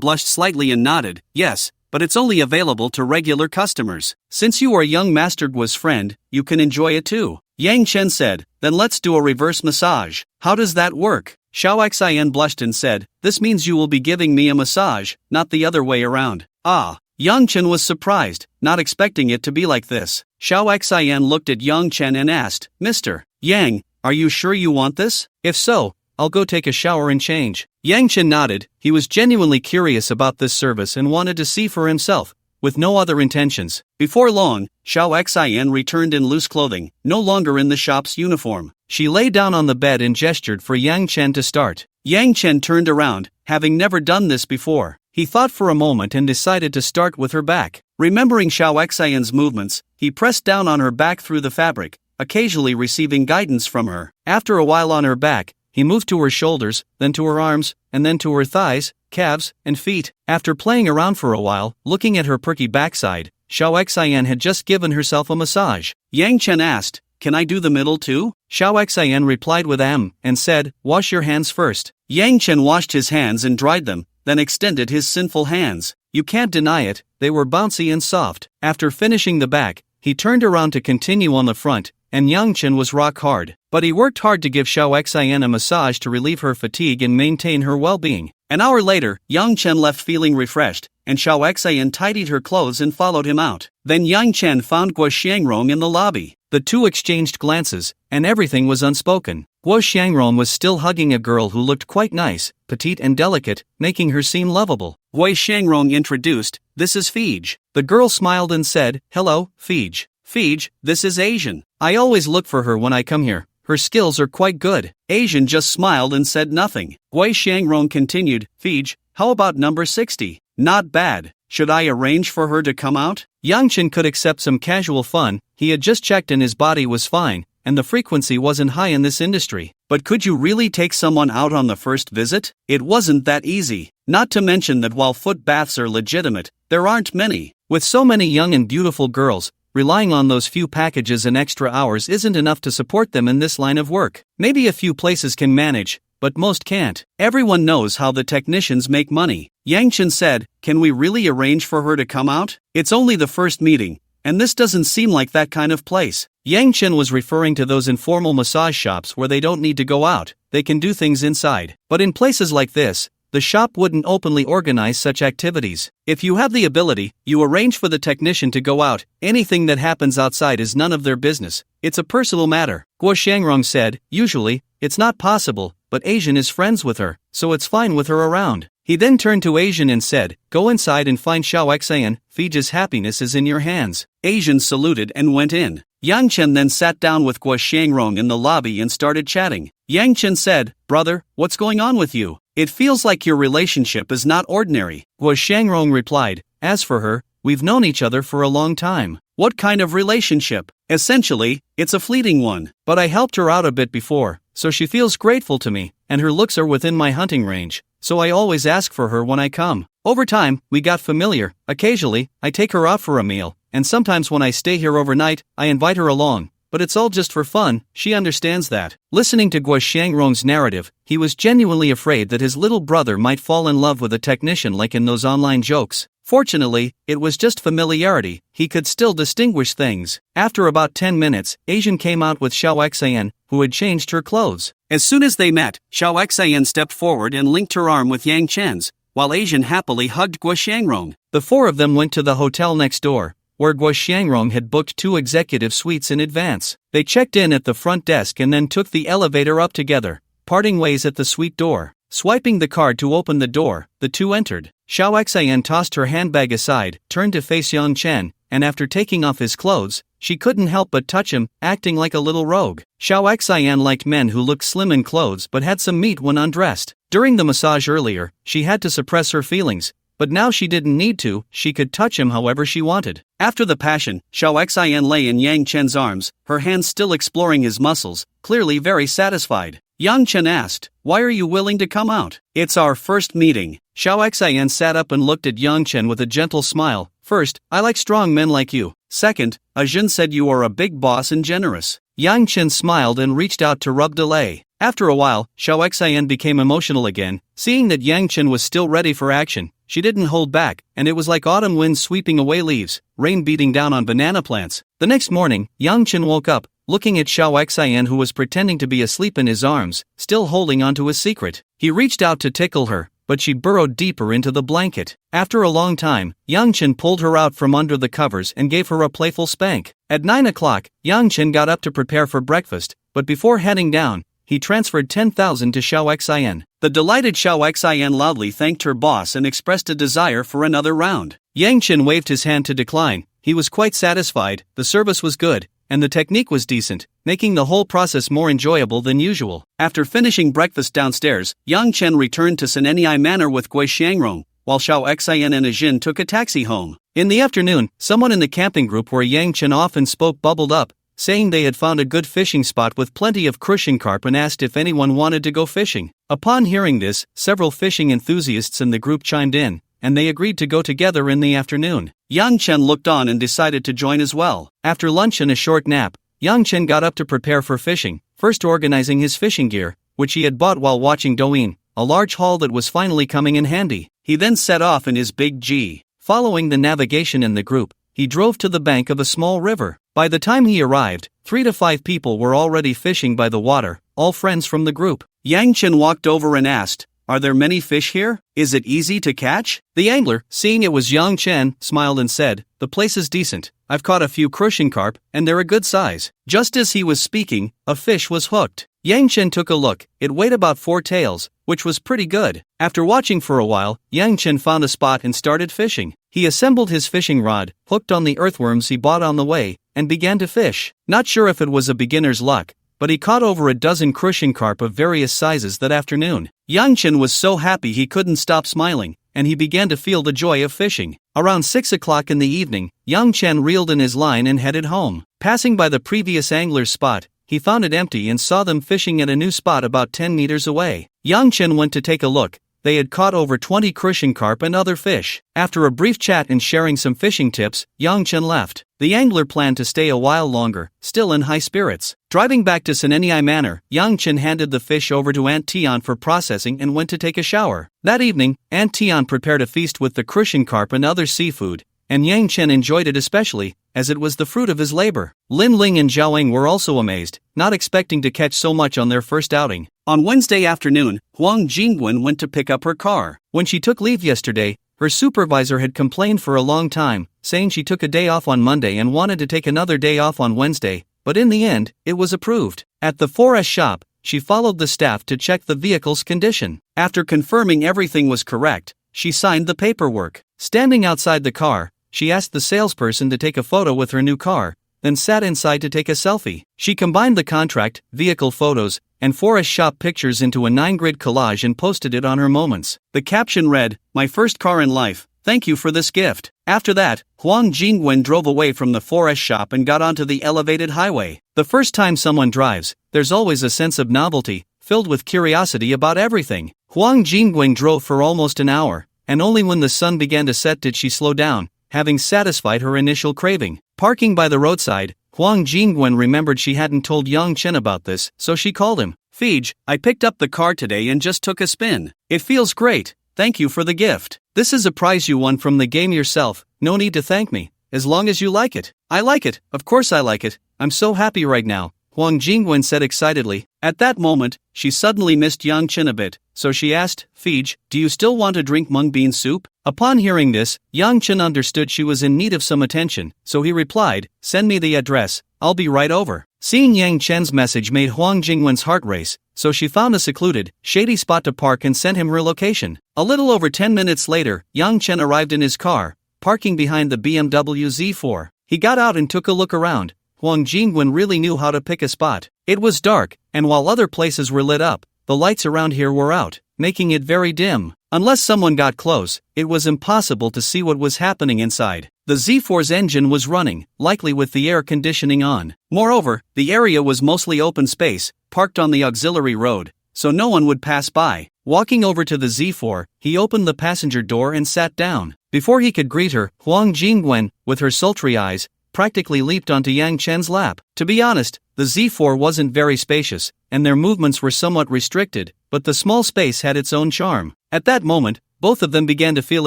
blushed slightly and nodded, Yes, but it's only available to regular customers. Since you are young Master Guo's friend, you can enjoy it too. Yang Chen said, Then let's do a reverse massage. How does that work? Xiao Xian blushed and said, This means you will be giving me a massage, not the other way around. Ah. Yang Chen was surprised, not expecting it to be like this. Xiao Xian looked at Yang Chen and asked, Mr. Yang, are you sure you want this? If so, I'll go take a shower and change. Yang Chen nodded. He was genuinely curious about this service and wanted to see for himself, with no other intentions. Before long, Xiao Xian returned in loose clothing, no longer in the shop's uniform. She lay down on the bed and gestured for Yang Chen to start. Yang Chen turned around, having never done this before. He thought for a moment and decided to start with her back. Remembering Xiao Xian's movements, he pressed down on her back through the fabric, occasionally receiving guidance from her. After a while on her back, he moved to her shoulders, then to her arms, and then to her thighs, calves, and feet. After playing around for a while, looking at her perky backside, Xiao Xian had just given herself a massage. Yang Chen asked, "Can I do the middle too?" Xiao Xian replied with and said, "Wash your hands first." Yang Chen washed his hands and dried them, then extended his sinful hands. You can't deny it, they were bouncy and soft. After finishing the back, he turned around to continue on the front, and Yang Chen was rock hard. But he worked hard to give Xiao Xian a massage to relieve her fatigue and maintain her well-being. An hour later, Yang Chen left feeling refreshed, and Xiao Xian tidied her clothes and followed him out. Then Yang Chen found Guo Xiangrong in the lobby. The two exchanged glances, and everything was unspoken. Guo Xiangrong was still hugging a girl who looked quite nice, petite and delicate, making her seem lovable. Guo Xiangrong introduced, "This is Fij." The girl smiled and said, "Hello, Fij. Fij, this is Asian. I always look for her when I come here. Her skills are quite good." Asian just smiled and said nothing. Guo Xiangrong continued, "Fij, how about number 60? Not bad. Should I arrange for her to come out?" Yang Chen could accept some casual fun. He had just checked and his body was fine, and the frequency wasn't high in this industry. But could you really take someone out on the first visit? It wasn't that easy. Not to mention that while foot baths are legitimate, there aren't many. With so many young and beautiful girls, relying on those few packages and extra hours isn't enough to support them in this line of work. Maybe a few places can manage, but most can't. Everyone knows how the technicians make money. Yang Chen said, "Can we really arrange for her to come out? It's only the first meeting, and this doesn't seem like that kind of place." Yang Chen was referring to those informal massage shops where they don't need to go out, they can do things inside. But in places like this, the shop wouldn't openly organize such activities. If you have the ability, you arrange for the technician to go out. Anything that happens outside is none of their business. It's a personal matter. Guo Xiangrong said, "Usually, it's not possible, but Asian is friends with her, so it's fine with her around." He then turned to Asian and said, "Go inside and find Xiao Xian, Fij's happiness is in your hands." Asian saluted and went in. Yang Chen then sat down with Guo Xiangrong in the lobby and started chatting. Yang Chen said, "Brother, what's going on with you? It feels like your relationship is not ordinary." Guo Xiangrong replied, "As for her, we've known each other for a long time." "What kind of relationship?" "Essentially, it's a fleeting one. But I helped her out a bit before, so she feels grateful to me, and her looks are within my hunting range, so I always ask for her when I come. Over time, we got familiar. Occasionally, I take her out for a meal, and sometimes when I stay here overnight, I invite her along. But it's all just for fun, she understands that." Listening to Guo Xiangrong's narrative, he was genuinely afraid that his little brother might fall in love with a technician like in those online jokes. Fortunately, it was just familiarity, he could still distinguish things. After about 10 minutes, Asian came out with Xiao Xian, who had changed her clothes. As soon as they met, Xiao Xian stepped forward and linked her arm with Yang Chen's, while Asian happily hugged Guo Xiangrong. The four of them went to the hotel next door, where Guo Xiangrong had booked 2 executive suites in advance. They checked in at the front desk and then took the elevator up together, parting ways at the suite door. Swiping the card to open the door, the two entered. Xiao Xian tossed her handbag aside, turned to face Yang Chen, and after taking off his clothes, she couldn't help but touch him, acting like a little rogue. Xiao Xian liked men who looked slim in clothes but had some meat when undressed. During the massage earlier, she had to suppress her feelings, but now she didn't need to, she could touch him however she wanted. After the passion, Xiao Xian lay in Yang Chen's arms, her hands still exploring his muscles, clearly very satisfied. Yang Chen asked, "Why are you willing to come out?" "It's our first meeting." Xiao Xian sat up and looked at Yang Chen with a gentle smile. "First, I like strong men like you. Second, Ajin said you are a big boss and generous." Yang Chen smiled and reached out to rub delay. After a while, Xiao Xian became emotional again. Seeing that Yang Chen was still ready for action, she didn't hold back, and it was like autumn winds sweeping away leaves, rain beating down on banana plants. The next morning, Yang Chen woke up, looking at Xiao Xian who was pretending to be asleep in his arms, still holding onto his secret. He reached out to tickle her, but she burrowed deeper into the blanket. After a long time, Yang Chen pulled her out from under the covers and gave her a playful spank. At 9 o'clock, Yang Chen got up to prepare for breakfast, but before heading down, he transferred 10,000 to Xiao Xin. The delighted Xiao Xin loudly thanked her boss and expressed a desire for another round. Yang Chen waved his hand to decline. He was quite satisfied, the service was good, and the technique was decent, making the whole process more enjoyable than usual. After finishing breakfast downstairs, Yang Chen returned to Senenai Manor with Gui Xiangrong, while Xiao Xin and Ajin took a taxi home. In the afternoon, someone in the camping group where Yang Chen often spoke bubbled up, saying they had found a good fishing spot with plenty of crucian carp and asked if anyone wanted to go fishing. Upon hearing this, several fishing enthusiasts in the group chimed in, and they agreed to go together in the afternoon. Yang Chen looked on and decided to join as well. After lunch and a short nap, Yang Chen got up to prepare for fishing, first organizing his fishing gear, which he had bought while watching Douyin, a large haul that was finally coming in handy. He then set off in his big G. Following the navigation in the group, he drove to the bank of a small river. By the time he arrived, 3 to 5 people were already fishing by the water, all friends from the group. Yang Chen walked over and asked, "Are there many fish here? Is it easy to catch?" The angler, seeing it was Yang Chen, smiled and said, "The place is decent. I've caught a few crucian carp, and they're a good size." Just as he was speaking, a fish was hooked. Yang Chen took a look. It weighed about 4 taels, which was pretty good. After watching for a while, Yang Chen found a spot and started fishing. He assembled his fishing rod, hooked on the earthworms he bought on the way, and began to fish. Not sure if it was a beginner's luck, but he caught over a dozen crucian carp of various sizes that afternoon. Yang Chen was so happy he couldn't stop smiling, and he began to feel the joy of fishing. Around 6 o'clock in the evening, Yang Chen reeled in his line and headed home. Passing by the previous angler's spot, he found it empty and saw them fishing at a new spot about 10 meters away. Yang Chen went to take a look. They had caught over 20 crucian carp and other fish. After a brief chat and sharing some fishing tips, Yang Chen left. The angler planned to stay a while longer, still in high spirits. Driving back to Senenai Manor, Yang Chen handed the fish over to Aunt Tian for processing and went to take a shower. That evening, Aunt Tian prepared a feast with the crucian carp and other seafood, and Yang Chen enjoyed it especially, as it was the fruit of his labor. Lin Ling and Zhao Eng were also amazed, not expecting to catch so much on their first outing. On Wednesday afternoon, Huang Jingwen went to pick up her car. When she took leave yesterday, her supervisor had complained for a long time, saying she took a day off on Monday and wanted to take another day off on Wednesday, but in the end, it was approved. At the 4S shop, she followed the staff to check the vehicle's condition. After confirming everything was correct, she signed the paperwork. Standing outside the car, she asked the salesperson to take a photo with her new car, then sat inside to take a selfie. She combined the contract, vehicle photos, and 4S shop pictures into a 9-grid collage and posted it on her Moments. The caption read, "My first car in life, thank you for this gift." After that, Huang Jingwen drove away from the 4S shop and got onto the elevated highway. The first time someone drives, there's always a sense of novelty, filled with curiosity about everything. Huang Jingwen drove for almost an hour, and only when the sun began to set did she slow down, having satisfied her initial craving. Parking by the roadside, Huang Jingwen remembered she hadn't told Yang Chen about this, so she called him. "Fij, I picked up the car today and just took a spin. It feels great, thank you for the gift. This is a prize you won from the game yourself, no need to thank me, as long as you like it." "I like it, of course I like it, I'm so happy right now," Huang Jingwen said excitedly. At that moment, she suddenly missed Yang Chen a bit, so she asked, "Fij, do you still want to drink mung bean soup?" Upon hearing this, Yang Chen understood she was in need of some attention, so he replied, "Send me the address, I'll be right over." Seeing Yang Chen's message made Huang Jingwen's heart race, so she found a secluded, shady spot to park and sent him her location. A little over 10 minutes later, Yang Chen arrived in his car, parking behind the BMW Z4. He got out and took a look around. Huang Jingwen really knew how to pick a spot. It was dark, and while other places were lit up, the lights around here were out, making it very dim. Unless someone got close, it was impossible to see what was happening inside. The Z4's engine was running, likely with the air conditioning on. Moreover, the area was mostly open space, parked on the auxiliary road, so no one would pass by. Walking over to the Z4, he opened the passenger door and sat down. Before he could greet her, Huang Jingwen, with her sultry eyes, practically leaped onto Yang Chen's lap. To be honest, the Z4 wasn't very spacious, and their movements were somewhat restricted, but the small space had its own charm. At that moment, both of them began to feel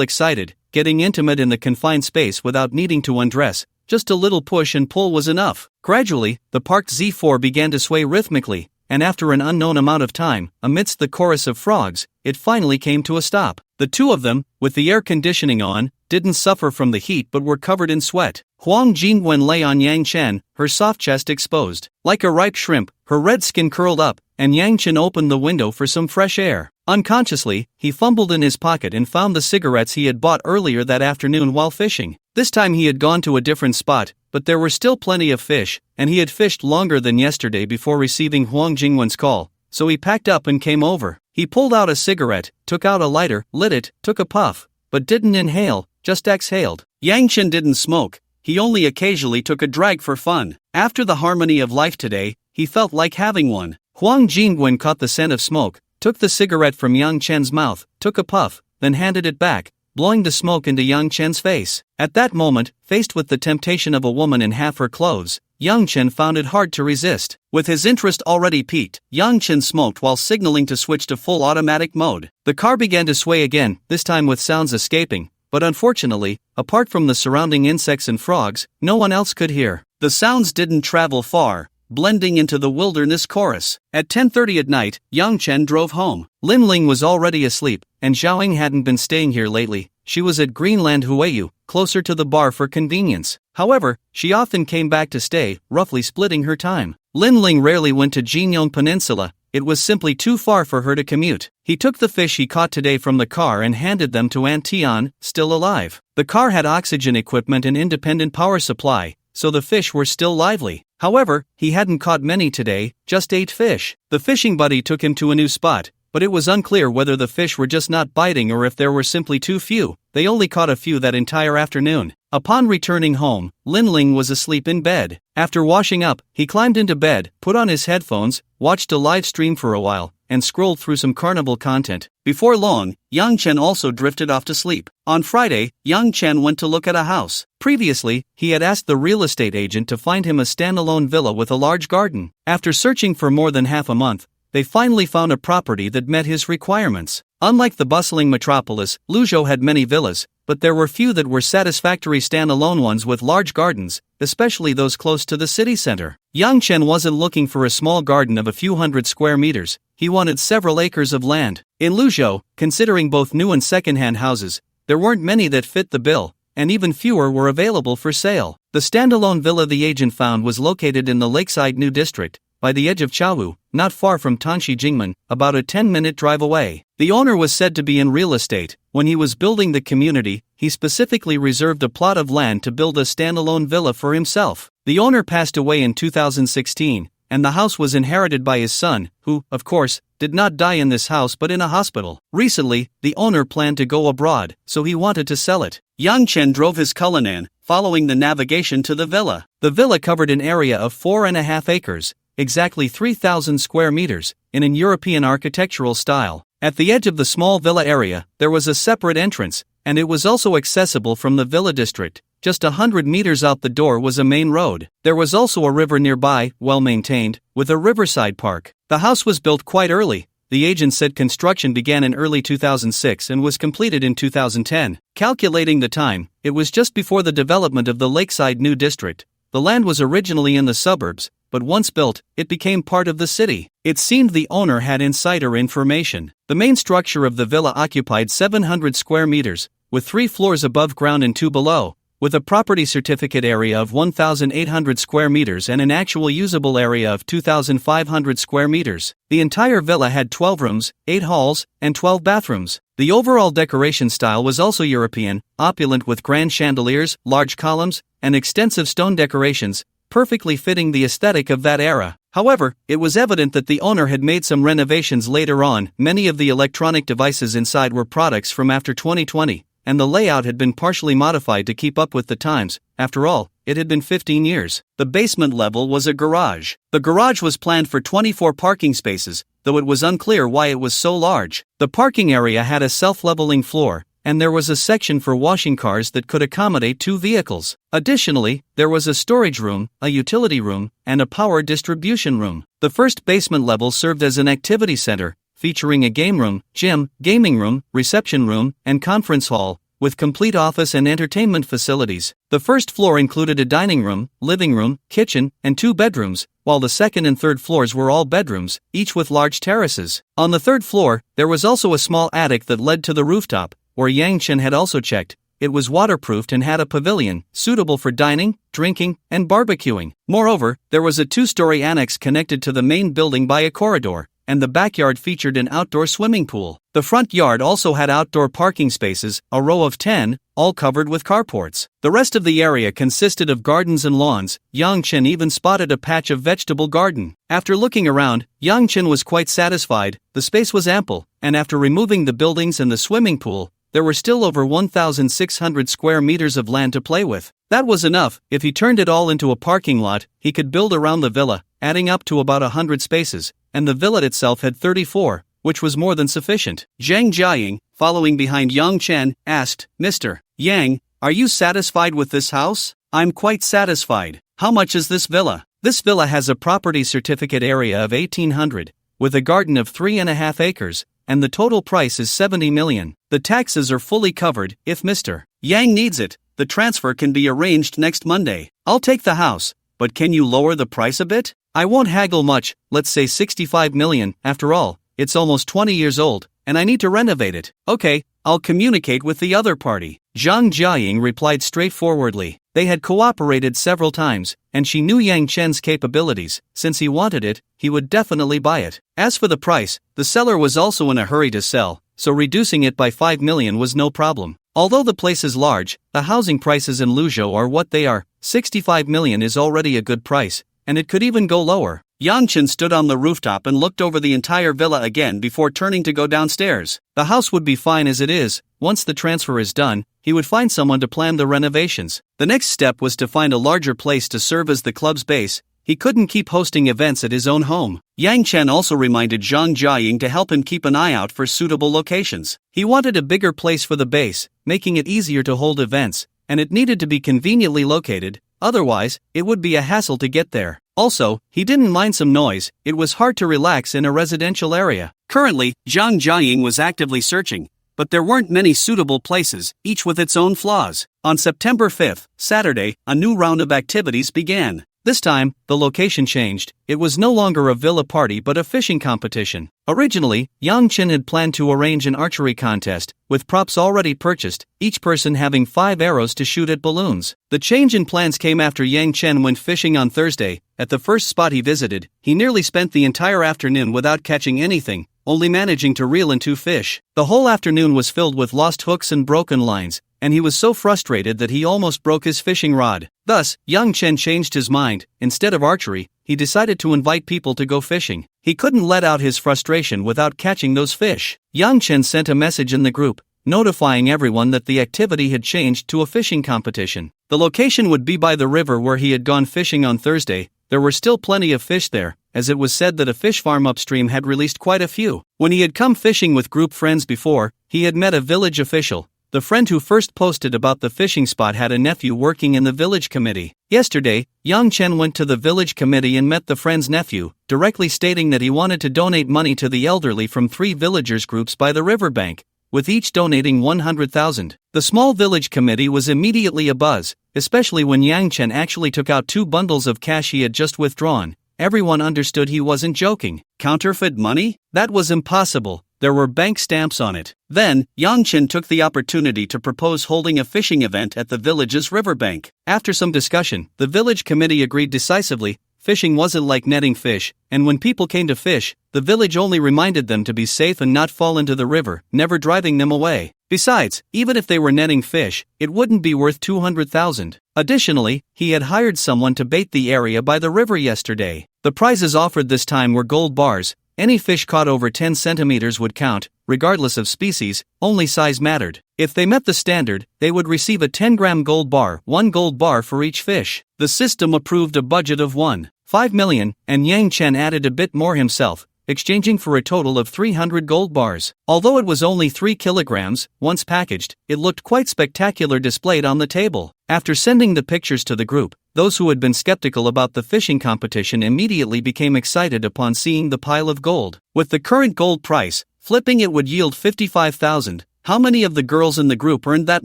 excited, getting intimate in the confined space without needing to undress. Just a little push and pull was enough. Gradually, the parked Z4 began to sway rhythmically, and after an unknown amount of time, amidst the chorus of frogs, it finally came to a stop. The two of them, with the air conditioning on, didn't suffer from the heat but were covered in sweat. Huang Jingwen lay on Yang Chen, her soft chest exposed. Like a ripe shrimp, her red skin curled up, and Yang Chen opened the window for some fresh air. Unconsciously, he fumbled in his pocket and found the cigarettes he had bought earlier that afternoon while fishing. This time he had gone to a different spot, but there were still plenty of fish, and he had fished longer than yesterday before receiving Huang Jingwen's call, so he packed up and came over. He pulled out a cigarette, took out a lighter, lit it, took a puff, but didn't inhale, just exhaled. Yang Chen didn't smoke, he only occasionally took a drag for fun. After the harmony of life today, he felt like having one. Huang Jingwen caught the scent of smoke, took the cigarette from Yang Chen's mouth, took a puff, then handed it back, blowing the smoke into Yang Chen's face. At that moment, faced with the temptation of a woman in half her clothes, Yang Chen found it hard to resist. With his interest already piqued, Yang Chen smoked while signaling to switch to full automatic mode. The car began to sway again, this time with sounds escaping, but unfortunately, apart from the surrounding insects and frogs, no one else could hear. The sounds didn't travel far, blending into the wilderness chorus. At 10:30 at night, Yang Chen drove home. Lin Ling was already asleep, and Xiaoying hadn't been staying here lately. She was at Greenland Huayu, closer to the bar for convenience. However, she often came back to stay, roughly splitting her time. Lin Ling rarely went to Jinyong Peninsula, it was simply too far for her to commute. He took the fish he caught today from the car and handed them to Aunt Tian, still alive. The car had oxygen equipment and independent power supply, so the fish were still lively. However, he hadn't caught many today, just 8 fish. The fishing buddy took him to a new spot, but it was unclear whether the fish were just not biting or if there were simply too few. They only caught a few that entire afternoon. Upon returning home, Lin Ling was asleep in bed. After washing up, he climbed into bed, put on his headphones, watched a live stream for a while, and scrolled through some carnival content. Before long, Yang Chen also drifted off to sleep. On Friday, Yang Chen went to look at a house. Previously, he had asked the real estate agent to find him a standalone villa with a large garden. After searching for more than half a month, they finally found a property that met his requirements. Unlike the bustling metropolis, Luzhou had many villas, but there were few that were satisfactory standalone ones with large gardens, especially those close to the city center. Yang Chen wasn't looking for a small garden of a few hundred square meters, he wanted several acres of land. In Luzhou, considering both new and second-hand houses, there weren't many that fit the bill, and even fewer were available for sale. The standalone villa the agent found was located in the Lakeside New District, by the edge of Chaowu, not far from Tanshi Jingmen, about a 10-minute drive away. The owner was said to be in real estate. When he was building the community, he specifically reserved a plot of land to build a standalone villa for himself. The owner passed away in 2016, and the house was inherited by his son, who, of course, did not die in this house but in a hospital. Recently, the owner planned to go abroad, so he wanted to sell it. Yang Chen drove his Cullinan, following the navigation to the villa. The villa covered an area of 4.5 acres, exactly 3,000 square meters, in an European architectural style. At the edge of the small villa area, there was a separate entrance, and it was also accessible from the villa district. Just 100 meters out the door was a main road. There was also a river nearby, well maintained, with a riverside park. The house was built quite early. The agent said construction began in early 2006 and was completed in 2010. Calculating the time, it was just before the development of the Lakeside New District. The land was originally in the suburbs, but once built, it became part of the city. It seemed the owner had insider information. The main structure of the villa occupied 700 square meters, with 3 floors above ground and 2 below, with a property certificate area of 1,800 square meters and an actual usable area of 2,500 square meters. The entire villa had 12 rooms, 8 halls, and 12 bathrooms. The overall decoration style was also European, opulent with grand chandeliers, large columns, and extensive stone decorations, perfectly fitting the aesthetic of that era. However, it was evident that the owner had made some renovations later on. Many of the electronic devices inside were products from after 2020, and the layout had been partially modified to keep up with the times. After all, it had been 15 years. The basement level was a garage. The garage was planned for 24 parking spaces, though it was unclear why it was so large. The parking area had a self-leveling floor, and there was a section for washing cars that could accommodate 2 vehicles. Additionally, there was a storage room, a utility room, and a power distribution room. The first basement level served as an activity center, featuring a game room, gym, gaming room, reception room, and conference hall, with complete office and entertainment facilities. The first floor included a dining room, living room, kitchen, and 2 bedrooms, while the second and third floors were all bedrooms, each with large terraces. On the third floor, there was also a small attic that led to the rooftop, where Yang Chen had also checked. it was waterproofed and had a pavilion, suitable for dining, drinking, and barbecuing. Moreover, there was a two-story annex connected to the main building by a corridor, and the backyard featured an outdoor swimming pool. The front yard also had outdoor parking spaces, a row of 10, all covered with carports. The rest of the area consisted of gardens and lawns. Yang Chen even spotted a patch of vegetable garden. After looking around, Yang Chen was quite satisfied. The space was ample, and after removing the buildings and the swimming pool, there were still over 1,600 square meters of land to play with. That was enough. If he turned it all into a parking lot, he could build around the villa, adding up to about 100 spaces, and the villa itself had 34, which was more than sufficient. Zhang Jiaying, following behind Yang Chen, asked, "Mr. Yang, are you satisfied with this house?" "I'm quite satisfied. How much is this villa?" "This villa has a property certificate area of 1,800, with a garden of 3.5 acres, and the total price is 70 million. The taxes are fully covered. If Mr. Yang needs it, the transfer can be arranged next Monday. I'll take the house, but can you lower the price a bit?" "I won't haggle much, let's say 65 million, after all, it's almost 20 years old, and I need to renovate it." "Okay, I'll communicate with the other party." Zhang Jiaying replied straightforwardly. They had cooperated several times, and she knew Yang Chen's capabilities. Since he wanted it, he would definitely buy it. As for the price, the seller was also in a hurry to sell, so reducing it by 5 million was no problem. Although the place is large, the housing prices in Luzhou are what they are. 65 million is already a good price, and it could even go lower. Yang Chen stood on the rooftop and looked over the entire villa again before turning to go downstairs. The house would be fine as it is. Once the transfer is done, he would find someone to plan the renovations. The next step was to find a larger place to serve as the club's base. He couldn't keep hosting events at his own home. Yang Chen also reminded Zhang Jiaying to help him keep an eye out for suitable locations. He wanted a bigger place for the base, making it easier to hold events, and it needed to be conveniently located, otherwise, it would be a hassle to get there. Also, he didn't mind some noise. It was hard to relax in a residential area. Currently, Zhang Jiaying was actively searching, but there weren't many suitable places, each with its own flaws. On September 5th, Saturday, a new round of activities began. This time, the location changed. It was no longer a villa party but a fishing competition. Originally, Yang Chen had planned to arrange an archery contest, with props already purchased, each person having 5 arrows to shoot at balloons. The change in plans came after Yang Chen went fishing on Thursday. At the first spot he visited, he nearly spent the entire afternoon without catching anything, only managing to reel in 2 fish. The whole afternoon was filled with lost hooks and broken lines, and he was so frustrated that he almost broke his fishing rod. Thus, Yang Chen changed his mind. Instead of archery, he decided to invite people to go fishing. He couldn't let out his frustration without catching those fish. Yang Chen sent a message in the group, notifying everyone that the activity had changed to a fishing competition. The location would be by the river where he had gone fishing on Thursday. There were still plenty of fish there, as it was said that a fish farm upstream had released quite a few. When he had come fishing with group friends before, he had met a village official. The friend who first posted about the fishing spot had a nephew working in the village committee. Yesterday, Yang Chen went to the village committee and met the friend's nephew, directly stating that he wanted to donate money to the elderly from 3 villagers groups by the riverbank, with each donating 100,000. The small village committee was immediately abuzz, especially when Yang Chen actually took out 2 bundles of cash he had just withdrawn. Everyone understood he wasn't joking. Counterfeit money? That was impossible. There were bank stamps on it. Then, Yang Chen took the opportunity to propose holding a fishing event at the village's riverbank. After some discussion, the village committee agreed decisively. Fishing wasn't like netting fish, and when people came to fish, the village only reminded them to be safe and not fall into the river, never driving them away. Besides, even if they were netting fish, it wouldn't be worth 200,000. Additionally, he had hired someone to bait the area by the river yesterday. The prizes offered this time were gold bars. Any fish caught over 10 centimeters would count, regardless of species, only size mattered. If they met the standard, they would receive a 10-gram gold bar, 1 gold bar for each fish. The system approved a budget of 1.5 million, and Yang Chen added a bit more himself, exchanging for a total of 300 gold bars. Although it was only 3 kilograms, once packaged, it looked quite spectacular displayed on the table. After sending the pictures to the group, those who had been skeptical about the fishing competition immediately became excited upon seeing the pile of gold. With the current gold price, flipping it would yield 55,000. How many of the girls in the group earned that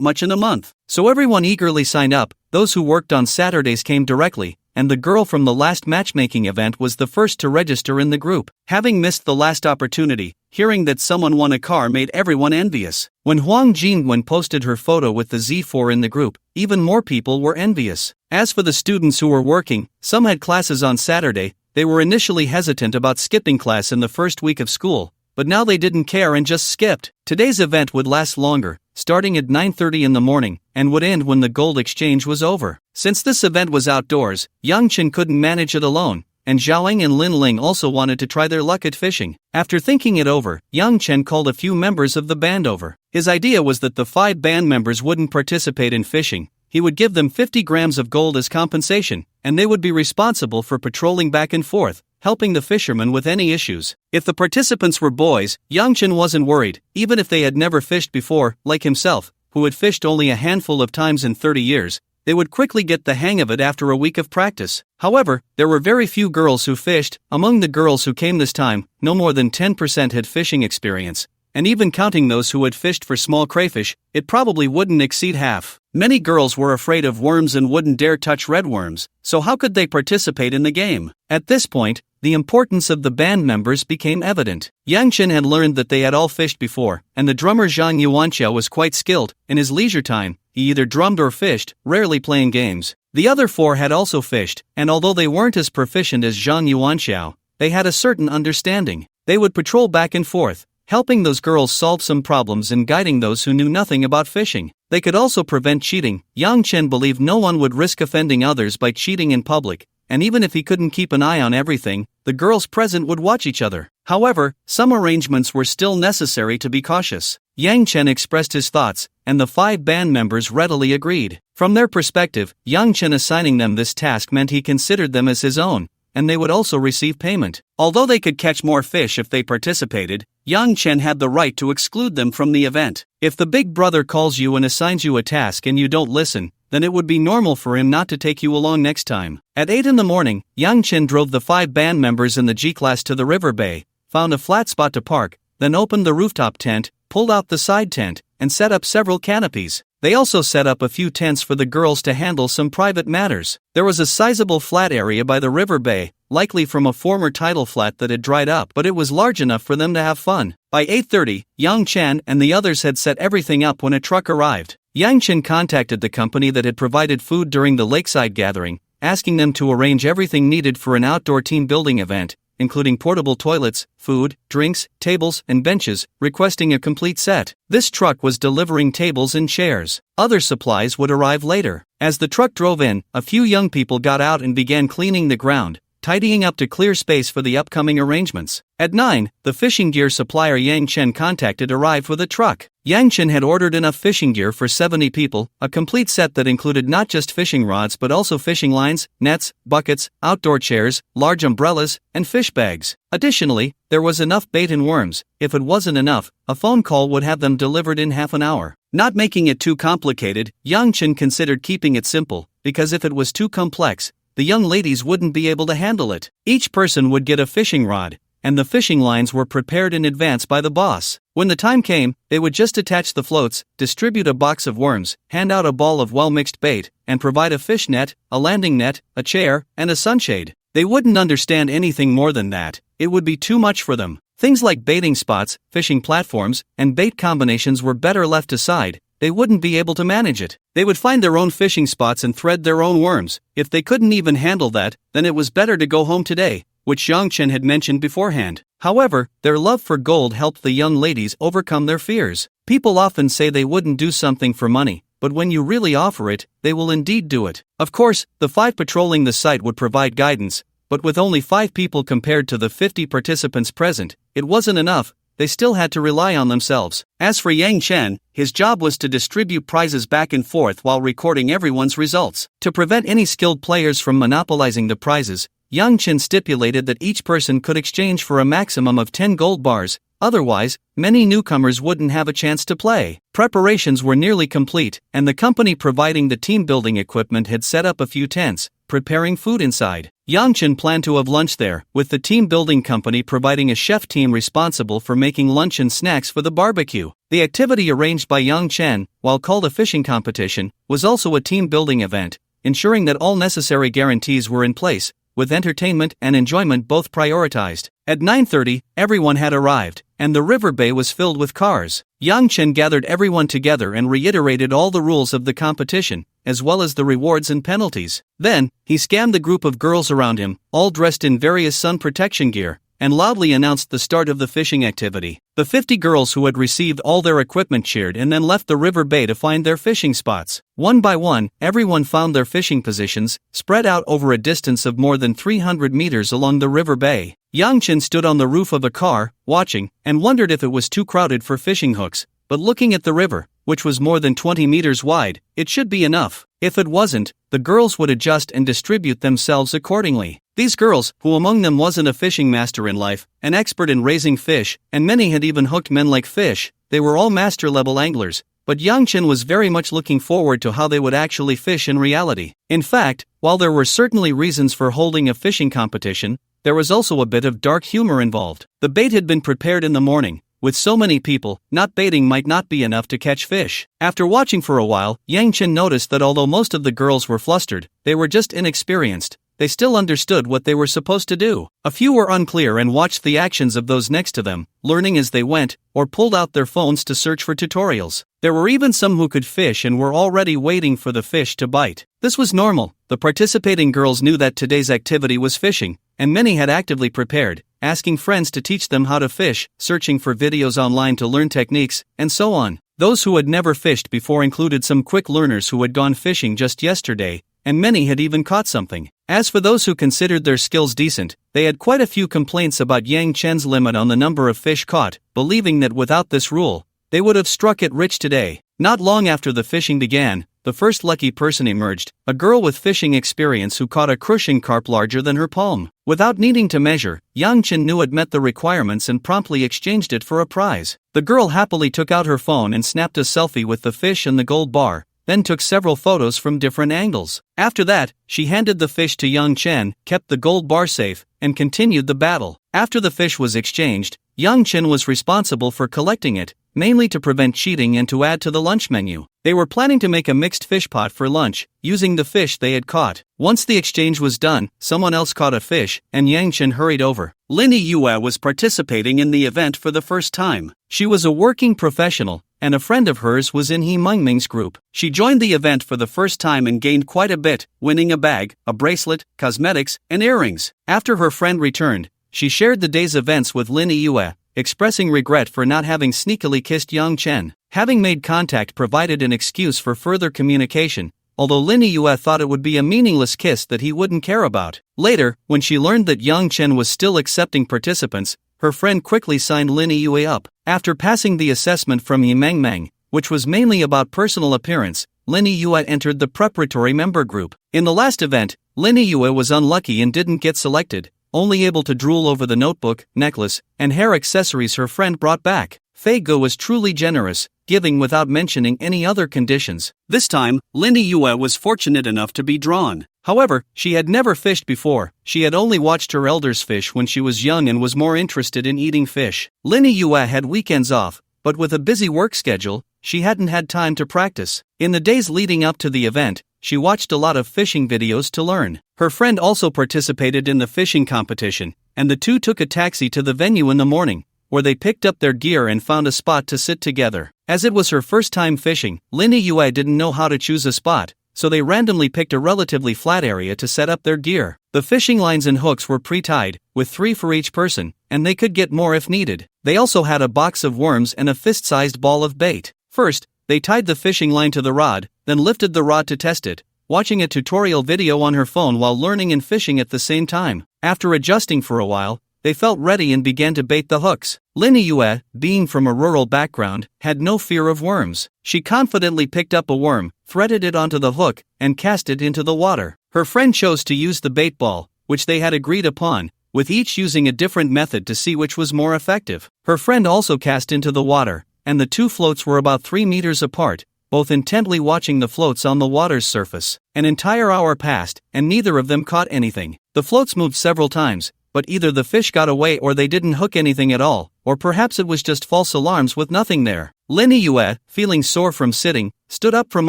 much in a month? So everyone eagerly signed up. Those who worked on Saturdays came directly, and the girl from the last matchmaking event was the first to register in the group. Having missed the last opportunity, hearing that someone won a car made everyone envious. When Huang Jingwen posted her photo with the Z4 in the group, even more people were envious. As for the students who were working, some had classes on Saturday. They were initially hesitant about skipping class in the first week of school, but now they didn't care and just skipped. Today's event would last longer, starting at 9:30 in the morning, and would end when the gold exchange was over. Since this event was outdoors, Yang Chen couldn't manage it alone, and Zhaoying and Lin Ling also wanted to try their luck at fishing. After thinking it over, Yang Chen called a few members of the band over. His idea was that the 5 band members wouldn't participate in fishing. He would give them 50 grams of gold as compensation, and they would be responsible for patrolling back and forth, helping the fishermen with any issues. If the participants were boys, Yang Chen wasn't worried, even if they had never fished before, like himself, who had fished only a handful of times in 30 years. They would quickly get the hang of it after a week of practice. However, there were very few girls who fished. Among the girls who came this time, no more than 10% had fishing experience. And even counting those who had fished for small crayfish, it probably wouldn't exceed half. Many girls were afraid of worms and wouldn't dare touch red worms, so how could they participate in the game? At this point, the importance of the band members became evident. Yang Chen had learned that they had all fished before, and the drummer Zhang Yuanxiao was quite skilled. In his leisure time, he either drummed or fished, rarely playing games. The other 4 had also fished, and although they weren't as proficient as Zhang Yuanxiao, they had a certain understanding. They would patrol back and forth, helping those girls solve some problems and guiding those who knew nothing about fishing. They could also prevent cheating. Yang Chen believed no one would risk offending others by cheating in public, and even if he couldn't keep an eye on everything, the girls present would watch each other. However, some arrangements were still necessary to be cautious. Yang Chen expressed his thoughts, and the 5 band members readily agreed. From their perspective, Yang Chen assigning them this task meant he considered them as his own, and they would also receive payment. Although they could catch more fish if they participated, Yang Chen had the right to exclude them from the event. If the big brother calls you and assigns you a task and you don't listen, then it would be normal for him not to take you along next time. At 8 in the morning, Yang Chen drove the 5 band members in the G-Class to the river bay, found a flat spot to park, then opened the rooftop tent, pulled out the side tent, and set up several canopies. They also set up a few tents for the girls to handle some private matters. There was a sizable flat area by the river bay, likely from a former tidal flat that had dried up, but it was large enough for them to have fun. By 8:30, Yang Chen and the others had set everything up when a truck arrived. Yang Chen contacted the company that had provided food during the lakeside gathering, asking them to arrange everything needed for an outdoor team building event, including portable toilets, food, drinks, tables, and benches, requesting a complete set. This truck was delivering tables and chairs. Other supplies would arrive later. As the truck drove in, a few young people got out and began cleaning the ground, tidying up to clear space for the upcoming arrangements. At 9, the fishing gear supplier Yang Chen contacted arrived with a truck. Yang Chen had ordered enough fishing gear for 70 people, a complete set that included not just fishing rods but also fishing lines, nets, buckets, outdoor chairs, large umbrellas, and fish bags. Additionally, there was enough bait and worms. If it wasn't enough, a phone call would have them delivered in half an hour. Not making it too complicated, Yang Chen considered keeping it simple, because if it was too complex, the young ladies wouldn't be able to handle it. Each person would get a fishing rod, and the fishing lines were prepared in advance by the boss. When the time came, they would just attach the floats, distribute a box of worms, hand out a ball of well-mixed bait, and provide a fish net, a landing net, a chair, and a sunshade. They wouldn't understand anything more than that. It would be too much for them. Things like baiting spots, fishing platforms, and bait combinations were better left aside. They wouldn't be able to manage it. They would find their own fishing spots and thread their own worms. If they couldn't even handle that, then it was better to go home today, which Yang Chen had mentioned beforehand. However, their love for gold helped the young ladies overcome their fears. People often say they wouldn't do something for money, but when you really offer it, they will indeed do it. Of course, the 5 patrolling the site would provide guidance, but with only 5 people compared to the 50 participants present, it wasn't enough. They still had to rely on themselves. As for Yang Chen, his job was to distribute prizes back and forth while recording everyone's results. To prevent any skilled players from monopolizing the prizes, Yang Chen stipulated that each person could exchange for a maximum of 10 gold bars, otherwise, many newcomers wouldn't have a chance to play. Preparations were nearly complete, and the company providing the team-building equipment had set up a few tents, preparing food inside. Yang Chen planned to have lunch there, with the team-building company providing a chef team responsible for making lunch and snacks for the barbecue. The activity arranged by Yang Chen, while called a fishing competition, was also a team-building event, ensuring that all necessary guarantees were in place, with entertainment and enjoyment both prioritized. At 9:30, everyone had arrived, and the river bay was filled with cars. Yang Chen gathered everyone together and reiterated all the rules of the competition, as well as the rewards and penalties. Then, he scanned the group of girls around him, all dressed in various sun protection gear, and loudly announced the start of the fishing activity. The 50 girls who had received all their equipment cheered and then left the river bay to find their fishing spots. One by one, everyone found their fishing positions, spread out over a distance of more than 300 meters along the river bay. Yang Chen stood on the roof of a car, watching, and wondered if it was too crowded for fishing hooks, but looking at the river, which was more than 20 meters wide, it should be enough. If it wasn't, the girls would adjust and distribute themselves accordingly. These girls, who among them wasn't a fishing master in life, an expert in raising fish, and many had even hooked men like fish, they were all master-level anglers, but Yang Chen was very much looking forward to how they would actually fish in reality. In fact, while there were certainly reasons for holding a fishing competition, there was also a bit of dark humor involved. The bait had been prepared in the morning. With so many people, not baiting might not be enough to catch fish. After watching for a while, Yang Chen noticed that although most of the girls were flustered, they were just inexperienced. They still understood what they were supposed to do. A few were unclear and watched the actions of those next to them, learning as they went, or pulled out their phones to search for tutorials. There were even some who could fish and were already waiting for the fish to bite. This was normal. The participating girls knew that today's activity was fishing, and many had actively prepared, asking friends to teach them how to fish, searching for videos online to learn techniques, and so on. Those who had never fished before included some quick learners who had gone fishing just yesterday, and many had even caught something. As for those who considered their skills decent, they had quite a few complaints about Yang Chen's limit on the number of fish caught, believing that without this rule, they would have struck it rich today. Not long after the fishing began, the first lucky person emerged, a girl with fishing experience who caught a crushing carp larger than her palm. Without needing to measure, Yang Chen knew it met the requirements and promptly exchanged it for a prize. The girl happily took out her phone and snapped a selfie with the fish and the gold bar, then took several photos from different angles. After that, she handed the fish to Yang Chen, kept the gold bar safe, and continued the battle. After the fish was exchanged, Yang Chen was responsible for collecting it, mainly to prevent cheating and to add to the lunch menu. They were planning to make a mixed fish pot for lunch, using the fish they had caught. Once the exchange was done, someone else caught a fish, and Yang Chen hurried over. Lin Yue was participating in the event for the first time. She was a working professional, and a friend of hers was in He Mengming's group. She joined the event for the first time and gained quite a bit, winning a bag, a bracelet, cosmetics, and earrings. After her friend returned, she shared the day's events with Lin Yue, expressing regret for not having sneakily kissed Yang Chen. Having made contact provided an excuse for further communication, although Lin Yue thought it would be a meaningless kiss that he wouldn't care about. Later, when she learned that Yang Chen was still accepting participants, her friend quickly signed Lin Yue up. After passing the assessment from He Mengming, which was mainly about personal appearance, Lin Yue entered the preparatory member group. In the last event, Lin Yue was unlucky and didn't get selected, only able to drool over the notebook, necklace, and hair accessories her friend brought back. Fei Ge was truly generous, giving without mentioning any other conditions. This time, Lin Yue was fortunate enough to be drawn. However, she had never fished before. She had only watched her elders fish when she was young and was more interested in eating fish. Lin Yue had weekends off, but with a busy work schedule, she hadn't had time to practice. In the days leading up to the event, she watched a lot of fishing videos to learn. Her friend also participated in the fishing competition, and the two took a taxi to the venue in the morning, where they picked up their gear and found a spot to sit together. As it was her first time fishing, Lin Yue didn't know how to choose a spot, so they randomly picked a relatively flat area to set up their gear. The fishing lines and hooks were pre-tied, with 3 for each person, and they could get more if needed. They also had a box of worms and a fist-sized ball of bait. First, they tied the fishing line to the rod, then lifted the rod to test it, watching a tutorial video on her phone while learning and fishing at the same time. After adjusting for a while, they felt ready and began to bait the hooks. Lin Yue, being from a rural background, had no fear of worms. She confidently picked up a worm, threaded it onto the hook, and cast it into the water. Her friend chose to use the bait ball, which they had agreed upon, with each using a different method to see which was more effective. Her friend also cast into the water, and the two floats were about 3 meters apart, both intently watching the floats on the water's surface. An entire hour passed, and neither of them caught anything. The floats moved several times, but either the fish got away or they didn't hook anything at all, or perhaps it was just false alarms with nothing there. Lin Yue, feeling sore from sitting, stood up from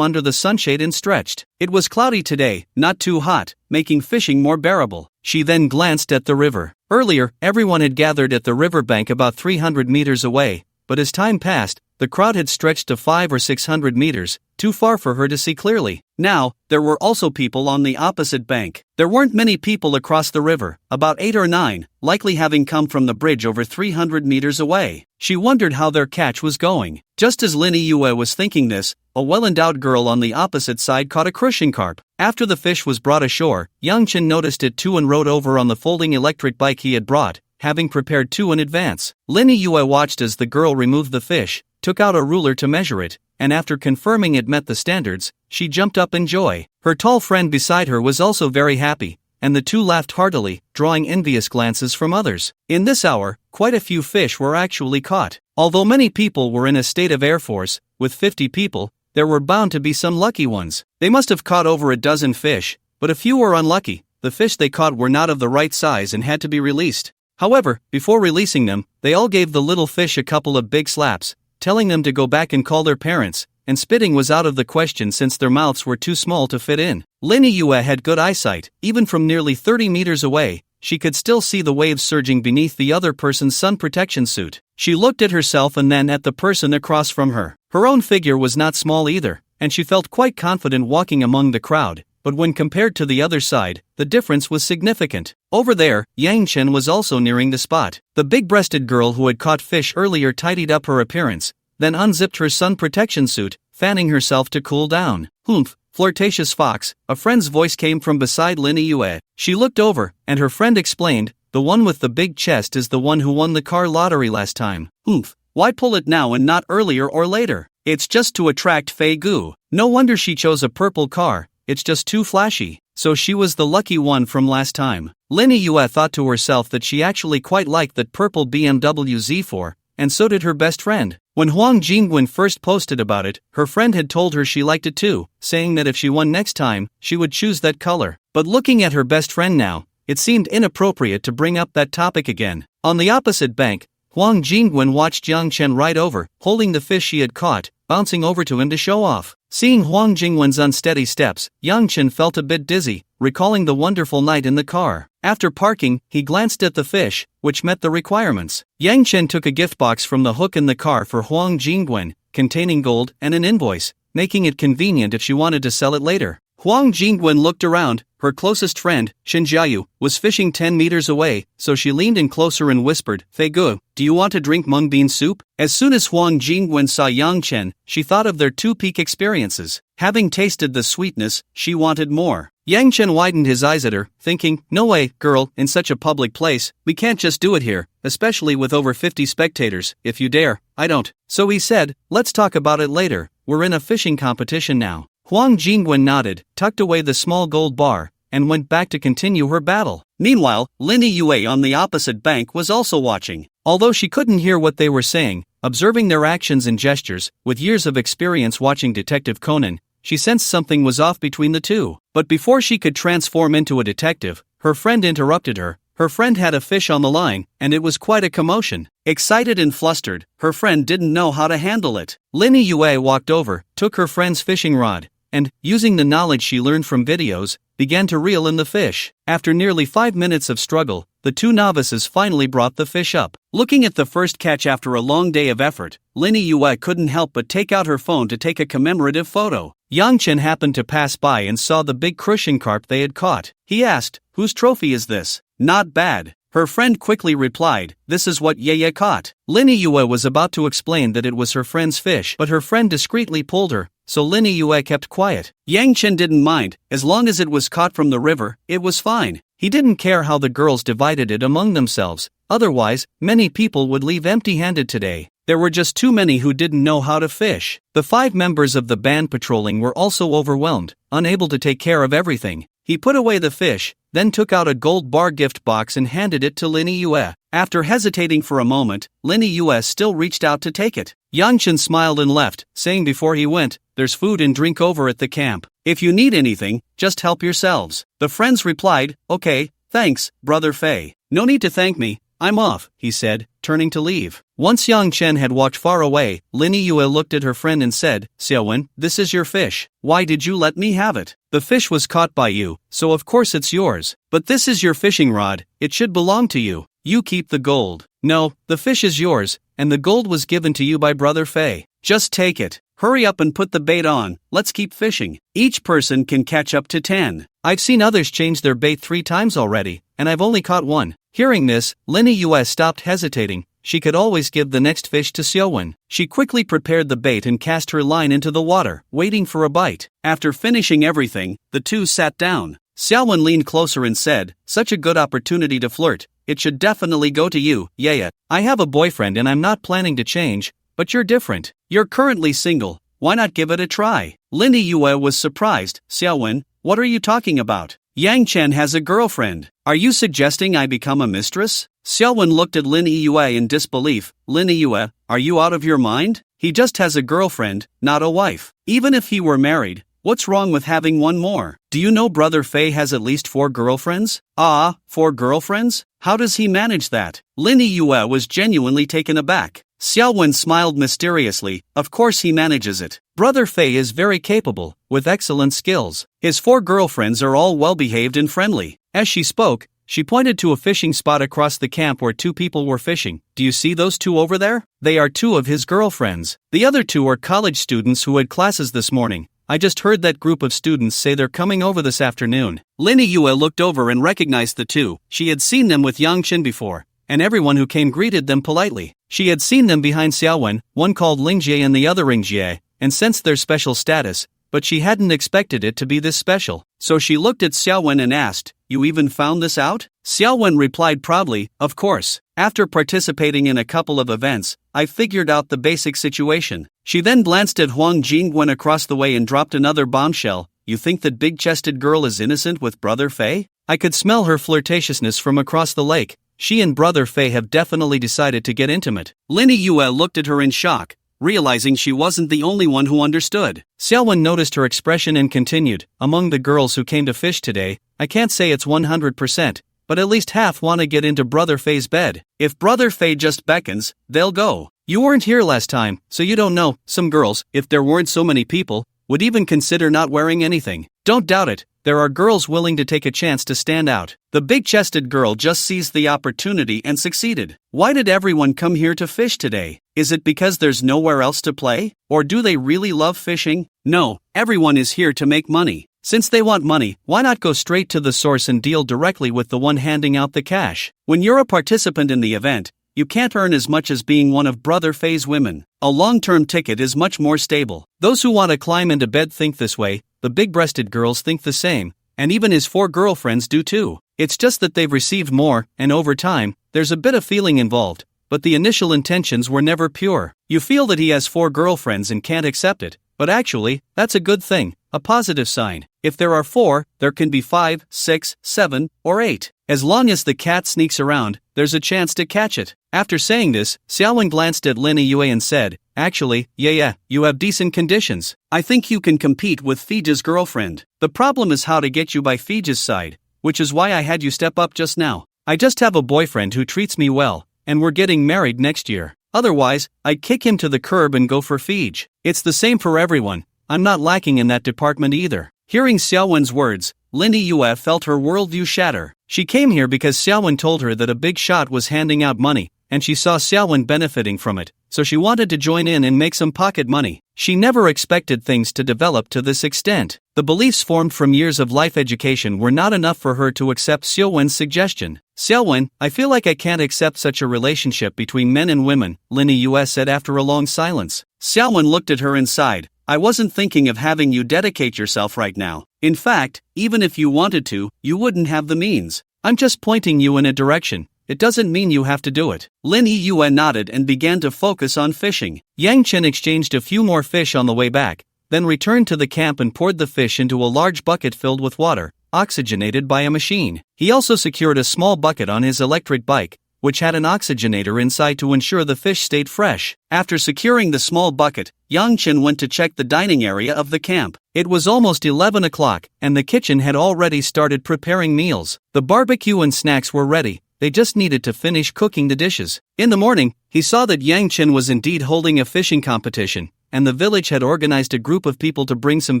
under the sunshade and stretched. It was cloudy today, not too hot, making fishing more bearable. She then glanced at the river. Earlier, everyone had gathered at the riverbank about 300 meters away, but as time passed, the crowd had stretched to 500 or 600 meters, too far for her to see clearly. Now, there were also people on the opposite bank. There weren't many people across the river, about 8 or 9, likely having come from the bridge over 300 meters away. She wondered how their catch was going. Just as Lin Yue was thinking this, a well-endowed girl on the opposite side caught a crushing carp. After the fish was brought ashore, Yang Chen noticed it too and rode over on the folding electric bike he had brought, having prepared 2 in advance. Lin Yue watched as the girl removed the fish, took out a ruler to measure it, and after confirming it met the standards, she jumped up in joy. Her tall friend beside her was also very happy, and the two laughed heartily, drawing envious glances from others. In this hour, quite a few fish were actually caught. Although many people were in a state of air force, with 50 people, there were bound to be some lucky ones. They must have caught over a dozen fish, but a few were unlucky. The fish they caught were not of the right size and had to be released. However, before releasing them, they all gave the little fish a couple of big slaps, telling them to go back and call their parents, and spitting was out of the question since their mouths were too small to fit in. Lin Yue had good eyesight. Even from nearly 30 meters away, she could still see the waves surging beneath the other person's sun protection suit. She looked at herself and then at the person across from her. Her own figure was not small either, and she felt quite confident walking among the crowd, but when compared to the other side, the difference was significant. Over there, Yang Chen was also nearing the spot. The big-breasted girl who had caught fish earlier tidied up her appearance, then unzipped her sun protection suit, fanning herself to cool down. "Humph, flirtatious fox," a friend's voice came from beside Lin Yue. She looked over, and her friend explained, "The one with the big chest is the one who won the car lottery last time." "Humph, why pull it now and not earlier or later? It's just to attract Fei Gu. No wonder she chose a purple car, it's just too flashy." So she was the lucky one from last time. Lin Yue thought to herself that she actually quite liked that purple BMW Z4, and so did her best friend. When Huang Jingwen first posted about it, her friend had told her she liked it too, saying that if she won next time, she would choose that color. But looking at her best friend now, it seemed inappropriate to bring up that topic again. On the opposite bank, Huang Jingwen watched Yang Chen ride over, holding the fish she had caught, bouncing over to him to show off. Seeing Huang Jingwen's unsteady steps, Yang Chen felt a bit dizzy, recalling the wonderful night in the car. After parking, he glanced at the fish, which met the requirements. Yang Chen took a gift box from the hook in the car for Huang Jingwen, containing gold and an invoice, making it convenient if she wanted to sell it later. Huang Jingwen looked around. Her closest friend, Shen Jiayu, was fishing 10 meters away, so she leaned in closer and whispered, "Fei Gu, do you want to drink mung bean soup?" As soon as Huang Jingwen saw Yang Chen, she thought of their two peak experiences. Having tasted the sweetness, she wanted more. Yang Chen widened his eyes at her, thinking, "No way, girl, in such a public place, we can't just do it here, especially with over 50 spectators, if you dare, I don't." So he said, "Let's talk about it later, we're in a fishing competition now." Huang Jingwen nodded, tucked away the small gold bar, and went back to continue her battle. Meanwhile, Lin Yue on the opposite bank was also watching. Although she couldn't hear what they were saying, observing their actions and gestures, with years of experience watching Detective Conan, she sensed something was off between the two. But before she could transform into a detective, her friend interrupted her. Her friend had a fish on the line, and it was quite a commotion. Excited and flustered, her friend didn't know how to handle it. Lin Yue walked over, took her friend's fishing rod, and, using the knowledge she learned from videos, began to reel in the fish. After nearly 5 minutes of struggle, the two novices finally brought the fish up. Looking at the first catch after a long day of effort, Lin Yue couldn't help but take out her phone to take a commemorative photo. Yang Chen happened to pass by and saw the big crushing carp they had caught. He asked, "Whose trophy is this?" "Not bad." Her friend quickly replied, "This is what Ye caught." Lin Yue was about to explain that it was her friend's fish, but her friend discreetly pulled her, so Lin Yue kept quiet. Yang Chen didn't mind, as long as it was caught from the river, it was fine. He didn't care how the girls divided it among themselves, otherwise, many people would leave empty-handed today. There were just too many who didn't know how to fish. The 5 members of the band patrolling were also overwhelmed, unable to take care of everything. He put away the fish, then took out a gold bar gift box and handed it to Lin Yue. After hesitating for a moment, Lin Yue still reached out to take it. Yang Chen smiled and left, saying before he went, "There's food and drink over at the camp. If you need anything, just help yourselves." The friends replied, "Okay, thanks, Brother Fei. No need to thank me, I'm off, he said, turning to leave. Once Yang Chen had walked far away, Lin Yue looked at her friend and said, Xiaowen, this is your fish. Why did you let me have it? The fish was caught by you, so of course it's yours. But this is your fishing rod, it should belong to you. You keep the gold. No, the fish is yours, and the gold was given to you by Brother Fei. Just take it. Hurry up and put the bait on, let's keep fishing. Each person can catch up to 10. I've seen others change their bait 3 times already, and I've only caught 1. Hearing this, Lin Yue stopped hesitating. She could always give the next fish to Xiaowen. She quickly prepared the bait and cast her line into the water, waiting for a bite. After finishing everything, the two sat down. Xiaowen leaned closer and said, such a good opportunity to flirt. It should definitely go to you, Yaya. I have a boyfriend and I'm not planning to change, but you're different. You're currently single. Why not give it a try? Lin Yue was surprised. Xiaowen, what are you talking about? Yang Chen has a girlfriend. Are you suggesting I become a mistress? Xiaowen looked at Lin Yue in disbelief. Lin Yue, are you out of your mind? He just has a girlfriend, not a wife. Even if he were married, what's wrong with having one more? Do you know Brother Fei has at least 4 girlfriends? 4 girlfriends? How does he manage that? Lin Yue was genuinely taken aback. Xiaowen smiled mysteriously. Of course he manages it. Brother Fei is very capable, with excellent skills. His 4 girlfriends are all well-behaved and friendly. As she spoke, she pointed to a fishing spot across the camp where 2 people were fishing. Do you see those 2 over there? They are 2 of his girlfriends. The other 2 are college students who had classes this morning. I just heard that group of students say they're coming over this afternoon. Lin Yue looked over and recognized the 2. She had seen them with Yang Chen before, and everyone who came greeted them politely. She had seen them behind Xiaowen, one called Lingjie and the other Ringjie, and sensed their special status, but she hadn't expected it to be this special. So she looked at Xiaowen and asked, you even found this out? Xiaowen replied proudly, of course. After participating in a couple of events, I figured out the basic situation. She then glanced at Huang Jingwen across the way and dropped another bombshell. You think that big-chested girl is innocent with Brother Fei? I could smell her flirtatiousness from across the lake. She and Brother Fei have definitely decided to get intimate. Lin Yue looked at her in shock, realizing she wasn't the only one who understood. Xiaowen noticed her expression and continued, among the girls who came to fish today, I can't say it's 100%, but at least half want to get into Brother Fei's bed. If Brother Fei just beckons, they'll go. You weren't here last time, so you don't know. Some girls, if there weren't so many people, would even consider not wearing anything. Don't doubt it. There are girls willing to take a chance to stand out. The big-chested girl just seized the opportunity and succeeded. Why did everyone come here to fish today? Is it because there's nowhere else to play? Or do they really love fishing? No, everyone is here to make money. Since they want money, why not go straight to the source and deal directly with the one handing out the cash? When you're a participant in the event, you can't earn as much as being one of Brother Fei's women. A long-term ticket is much more stable. Those who want to climb into bed think this way. The big-breasted girls think the same, and even his 4 girlfriends do too. It's just that they've received more, and over time, there's a bit of feeling involved, but the initial intentions were never pure. You feel that he has 4 girlfriends and can't accept it, but actually, that's a good thing, a positive sign. If there are 4, there can be 5, 6, 7, or 8. As long as the cat sneaks around, there's a chance to catch it. After saying this, Xiaowen glanced at Lin Yue and said, actually, yeah, you have decent conditions. I think you can compete with Fija's girlfriend. The problem is how to get you by Fija's side, which is why I had you step up just now. I just have a boyfriend who treats me well, and we're getting married next year. Otherwise, I'd kick him to the curb and go for Fij. It's the same for everyone. I'm not lacking in that department either. Hearing Xiaowen's words, Lin Yue felt her worldview shatter. She came here because Xiaowen told her that a big shot was handing out money, and she saw Xiaowen benefiting from it, so she wanted to join in and make some pocket money. She never expected things to develop to this extent. The beliefs formed from years of life education were not enough for her to accept Xiaowen's suggestion. Xiaowen, I feel like I can't accept such a relationship between men and women, Lin Yue said after a long silence. Xiaowen looked at her and sighed. I wasn't thinking of having you dedicate yourself right now. In fact, even if you wanted to, you wouldn't have the means. I'm just pointing you in a direction. It doesn't mean you have to do it. Lin Yue nodded and began to focus on fishing. Yang Chen exchanged a few more fish on the way back, then returned to the camp and poured the fish into a large bucket filled with water, oxygenated by a machine. He also secured a small bucket on his electric bike, which had an oxygenator inside to ensure the fish stayed fresh. After securing the small bucket, Yang Chen went to check the dining area of the camp. It was almost 11 o'clock, and the kitchen had already started preparing meals. The barbecue and snacks were ready, they just needed to finish cooking the dishes. In the morning, he saw that Yang Chen was indeed holding a fishing competition, and the village had organized a group of people to bring some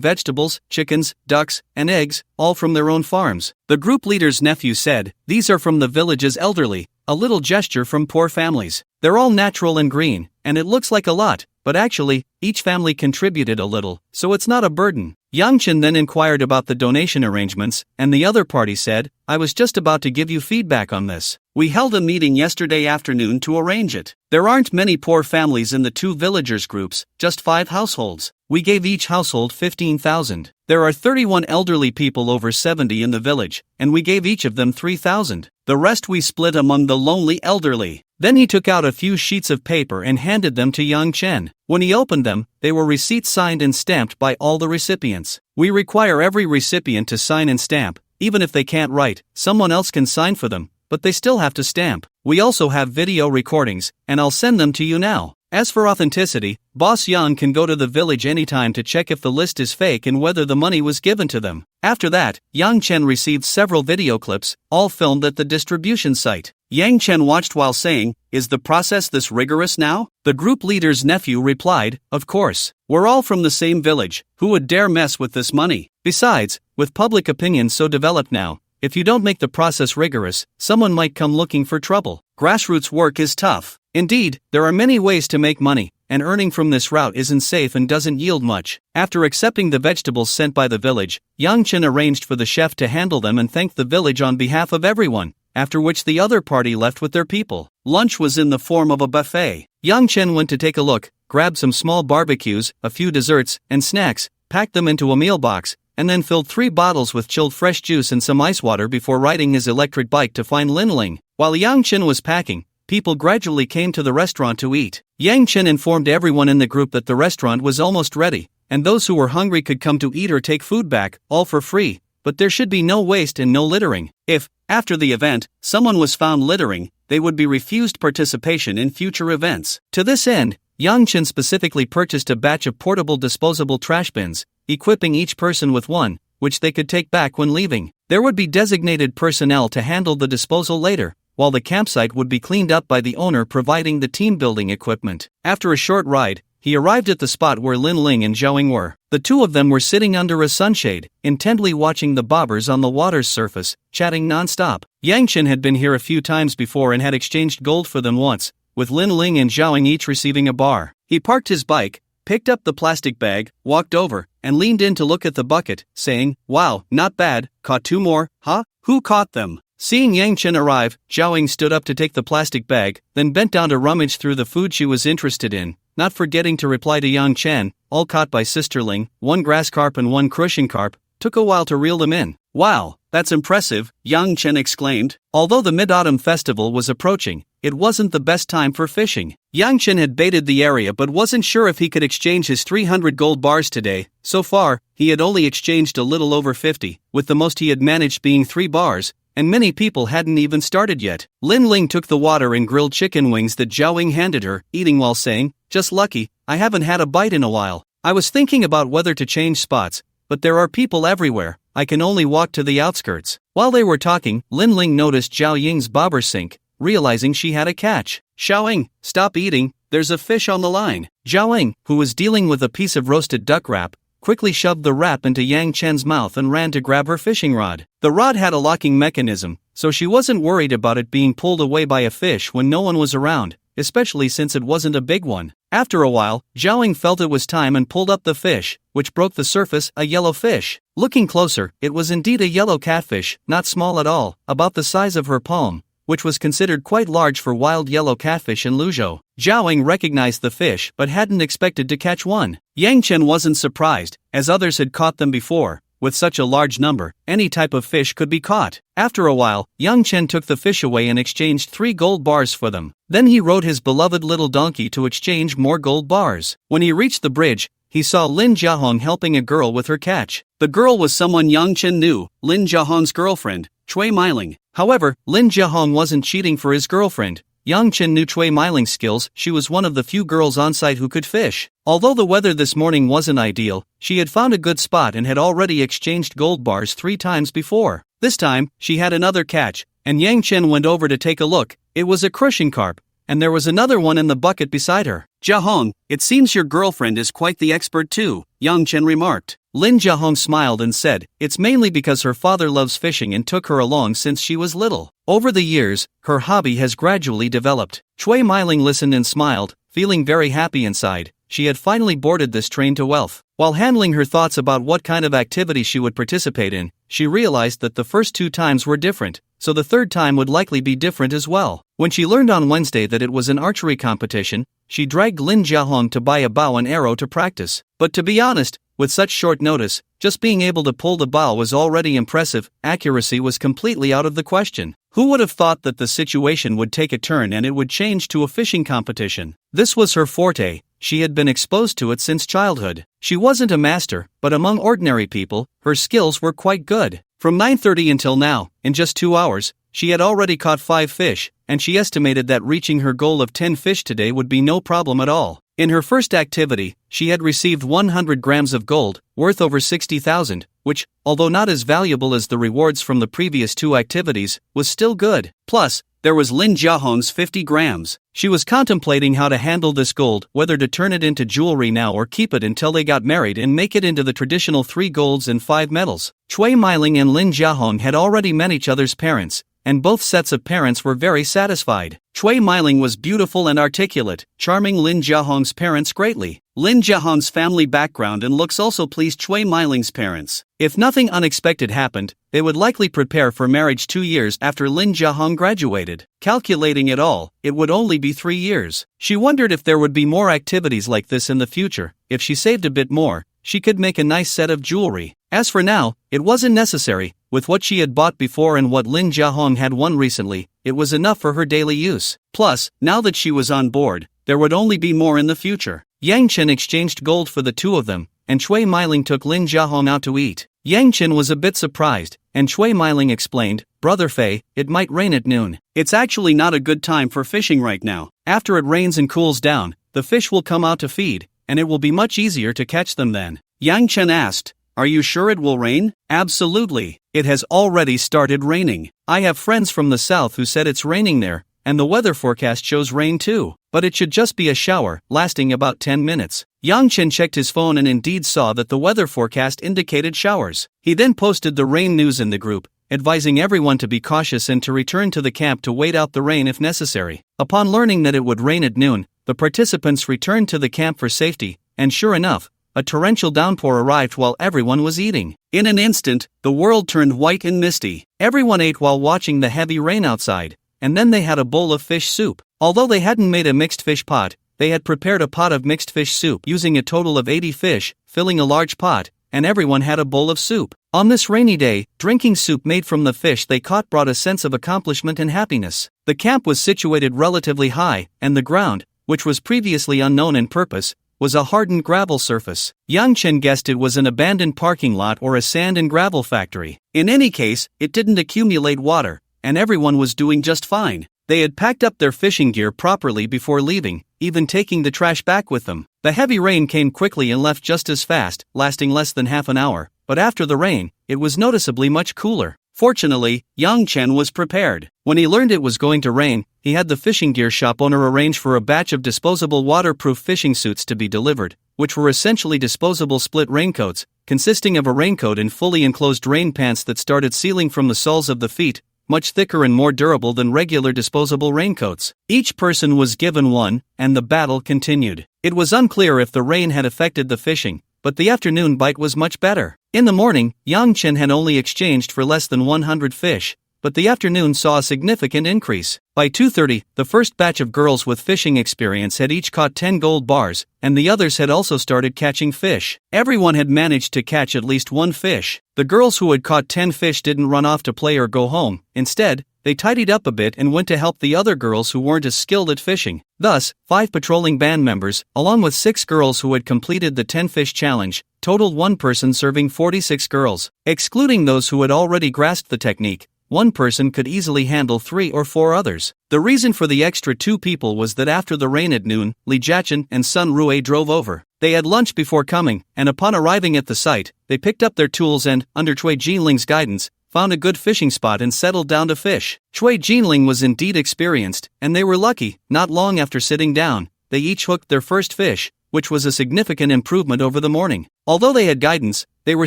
vegetables, chickens, ducks, and eggs, all from their own farms. The group leader's nephew said, "These are from the village's elderly, a little gesture from poor families. They're all natural and green, and it looks like a lot, but actually, each family contributed a little, so it's not a burden." Yang Chen then inquired about the donation arrangements, and the other party said, "I was just about to give you feedback on this. We held a meeting yesterday afternoon to arrange it. There aren't many poor families in the two villagers groups, just 5 households. We gave each household 15,000. There are 31 elderly people over 70 in the village, and we gave each of them 3,000. The rest we split among the lonely elderly." Then he took out a few sheets of paper and handed them to Yang Chen. When he opened them, they were receipts signed and stamped by all the recipients. "We require every recipient to sign and stamp. Even if they can't write, someone else can sign for them, but they still have to stamp. We also have video recordings, and I'll send them to you now. As for authenticity, Boss Yang can go to the village anytime to check if the list is fake and whether the money was given to them." After that, Yang Chen received several video clips, all filmed at the distribution site. Yang Chen watched while saying, "Is the process this rigorous now?" The group leader's nephew replied, "Of course. We're all from the same village. Who would dare mess with this money? Besides, with public opinion so developed now, if you don't make the process rigorous, someone might come looking for trouble. Grassroots work is tough. Indeed, there are many ways to make money, and earning from this route isn't safe and doesn't yield much." After accepting the vegetables sent by the village, Yang Chen arranged for the chef to handle them and thanked the village on behalf of everyone, after which the other party left with their people. Lunch was in the form of a buffet. Yang Chen went to take a look, grabbed some small barbecues, a few desserts, and snacks, packed them into a meal box, and then filled 3 bottles with chilled fresh juice and some ice water before riding his electric bike to find Lin Ling. While Yang Chen was packing, people gradually came to the restaurant to eat. Yang Chen informed everyone in the group that the restaurant was almost ready, and those who were hungry could come to eat or take food back, all for free, but there should be no waste and no littering. If, after the event, someone was found littering, they would be refused participation in future events. To this end, Yang Chen specifically purchased a batch of portable disposable trash bins, equipping each person with one, which they could take back when leaving. There would be designated personnel to handle the disposal later, while the campsite would be cleaned up by the owner providing the team-building equipment. After a short ride, he arrived at the spot where Lin Ling and Zhao Ying were. The two of them were sitting under a sunshade, intently watching the bobbers on the water's surface, chatting non-stop. Yang Chen had been here a few times before and had exchanged gold for them once, with Lin Ling and Zhao Ying each receiving a bar. He parked his bike, picked up the plastic bag, walked over, and leaned in to look at the bucket, saying, "Wow, not bad, caught 2 more, huh? Who caught them?" Seeing Yang Chen arrive, Zhao Ying stood up to take the plastic bag, then bent down to rummage through the food she was interested in, not forgetting to reply to Yang Chen, "All caught by Sister Ling, 1 grass carp and 1 crucian carp, took a while to reel them in." "Wow, that's impressive," Yang Chen exclaimed. Although the Mid-Autumn Festival was approaching, it wasn't the best time for fishing. Yang Chen had baited the area but wasn't sure if he could exchange his 300 gold bars today. So far, he had only exchanged a little over 50, with the most he had managed being 3 bars, and many people hadn't even started yet. Lin Ling took the water and grilled chicken wings that Zhao Ying handed her, eating while saying, "Just lucky, I haven't had a bite in a while. I was thinking about whether to change spots, but there are people everywhere, I can only walk to the outskirts." While they were talking, Lin Ling noticed Zhao Ying's bobber sink, realizing she had a catch. "Zhao Ying, stop eating, there's a fish on the line." Zhao Ying, who was dealing with a piece of roasted duck wrap, quickly shoved the wrap into Yang Chen's mouth and ran to grab her fishing rod. The rod had a locking mechanism, so she wasn't worried about it being pulled away by a fish when no one was around, especially since it wasn't a big one. After a while, Zhao Ying felt it was time and pulled up the fish, which broke the surface, a yellow fish. Looking closer, it was indeed a yellow catfish, not small at all, about the size of her palm, which was considered quite large for wild yellow catfish in Luzhou. Zhao Ying recognized the fish but hadn't expected to catch one. Yang Chen wasn't surprised, as others had caught them before. With such a large number, any type of fish could be caught. After a while, Yang Chen took the fish away and exchanged 3 gold bars for them. Then he rode his beloved little donkey to exchange more gold bars. When he reached the bridge, he saw Lin Jiahong helping a girl with her catch. The girl was someone Yang Chen knew, Lin Jiahong's girlfriend, Cui Meiling. However, Lin Jiahong wasn't cheating for his girlfriend. Yang Chen knew Cui Meiling's skills, she was one of the few girls on site who could fish. Although the weather this morning wasn't ideal, she had found a good spot and had already exchanged gold bars 3 times before. This time, she had another catch, and Yang Chen went over to take a look. It was a crushing carp, and there was another one in the bucket beside her. "Jiahong, it seems your girlfriend is quite the expert too," Yang Chen remarked. Lin Jiahong smiled and said, "It's mainly because her father loves fishing and took her along since she was little. Over the years, her hobby has gradually developed." Cui Meiling listened and smiled, feeling very happy inside. She had finally boarded this train to wealth. While handling her thoughts about what kind of activity she would participate in, she realized that the first 2 times were different, so the third time would likely be different as well. When she learned on Wednesday that it was an archery competition, she dragged Lin Jiahong to buy a bow and arrow to practice. But to be honest, with such short notice, just being able to pull the bow was already impressive. Accuracy was completely out of the question. Who would have thought that the situation would take a turn and it would change to a fishing competition? This was her forte. She had been exposed to it since childhood. She wasn't a master, but among ordinary people, her skills were quite good. From 9:30 until now, in just 2 hours, she had already caught 5 fish, and she estimated that reaching her goal of 10 fish today would be no problem at all. In her first activity, she had received 100 grams of gold, worth over 60,000, which, although not as valuable as the rewards from the previous 2 activities, was still good. Plus, there was Lin Jiahong's 50 grams. She was contemplating how to handle this gold, whether to turn it into jewelry now or keep it until they got married and make it into the traditional 3 golds and 5 medals. Cui Meiling and Lin Jiahong had already met each other's parents, and both sets of parents were very satisfied. Cui Meiling was beautiful and articulate, charming Lin Jiahong's parents greatly. Lin Jiahong's family background and looks also pleased Cui Meiling's parents. If nothing unexpected happened, they would likely prepare for marriage 2 years after Lin Jiahong graduated. Calculating it all, it would only be 3 years. She wondered if there would be more activities like this in the future. If she saved a bit more, she could make a nice set of jewelry. As for now, it wasn't necessary. With what she had bought before and what Lin Jiahong had won recently, it was enough for her daily use. Plus, now that she was on board, there would only be more in the future. Yang Chen exchanged gold for the 2 of them, and Cui Meiling took Lin Jiahong out to eat. Yang Chen was a bit surprised, and Cui Meiling explained, "Brother Fei, it might rain at noon. It's actually not a good time for fishing right now. After it rains and cools down, the fish will come out to feed, and it will be much easier to catch them then." Yang Chen asked, "Are you sure it will rain?" "Absolutely. It has already started raining. I have friends from the south who said it's raining there, and the weather forecast shows rain too. But it should just be a shower, lasting about 10 minutes. Yang Chen checked his phone and indeed saw that the weather forecast indicated showers. He then posted the rain news in the group, advising everyone to be cautious and to return to the camp to wait out the rain if necessary. Upon learning that it would rain at noon, the participants returned to the camp for safety, and sure enough, a torrential downpour arrived while everyone was eating. In an instant, the world turned white and misty. Everyone ate while watching the heavy rain outside, and then they had a bowl of fish soup. Although they hadn't made a mixed fish pot, they had prepared a pot of mixed fish soup using a total of 80 fish, filling a large pot, and everyone had a bowl of soup. On this rainy day, drinking soup made from the fish they caught brought a sense of accomplishment and happiness. The camp was situated relatively high, and the ground, which was previously unknown in purpose, was a hardened gravel surface. Yang Chen guessed it was an abandoned parking lot or a sand and gravel factory. In any case, it didn't accumulate water, and everyone was doing just fine. They had packed up their fishing gear properly before leaving, even taking the trash back with them. The heavy rain came quickly and left just as fast, lasting less than half an hour, but after the rain, it was noticeably much cooler. Fortunately, Yang Chen was prepared. When he learned it was going to rain, he had the fishing gear shop owner arrange for a batch of disposable waterproof fishing suits to be delivered, which were essentially disposable split raincoats, consisting of a raincoat and fully enclosed rain pants that started sealing from the soles of the feet, much thicker and more durable than regular disposable raincoats. Each person was given one, and the battle continued. It was unclear if the rain had affected the fishing, but the afternoon bite was much better. In the morning, Yang Chen had only exchanged for less than 100 fish, but the afternoon saw a significant increase. By 2:30, the first batch of girls with fishing experience had each caught 10 gold bars, and the others had also started catching fish. Everyone had managed to catch at least 1 fish. The girls who had caught 10 fish didn't run off to play or go home. Instead, they tidied up a bit and went to help the other girls who weren't as skilled at fishing. Thus, 5 patrolling band members, along with 6 girls who had completed the 10-fish challenge, totaled 1 person serving 46 girls. Excluding those who had already grasped the technique, 1 person could easily handle 3 or 4 others. The reason for the extra 2 people was that after the rain at noon, Li Jiachen and Sun Rue drove over. They had lunch before coming, and upon arriving at the site, they picked up their tools and, under Cui Jinling's guidance, found a good fishing spot and settled down to fish. Chui Jinling was indeed experienced, and they were lucky. Not long after sitting down, they each hooked their first fish, which was a significant improvement over the morning. Although they had guidance, they were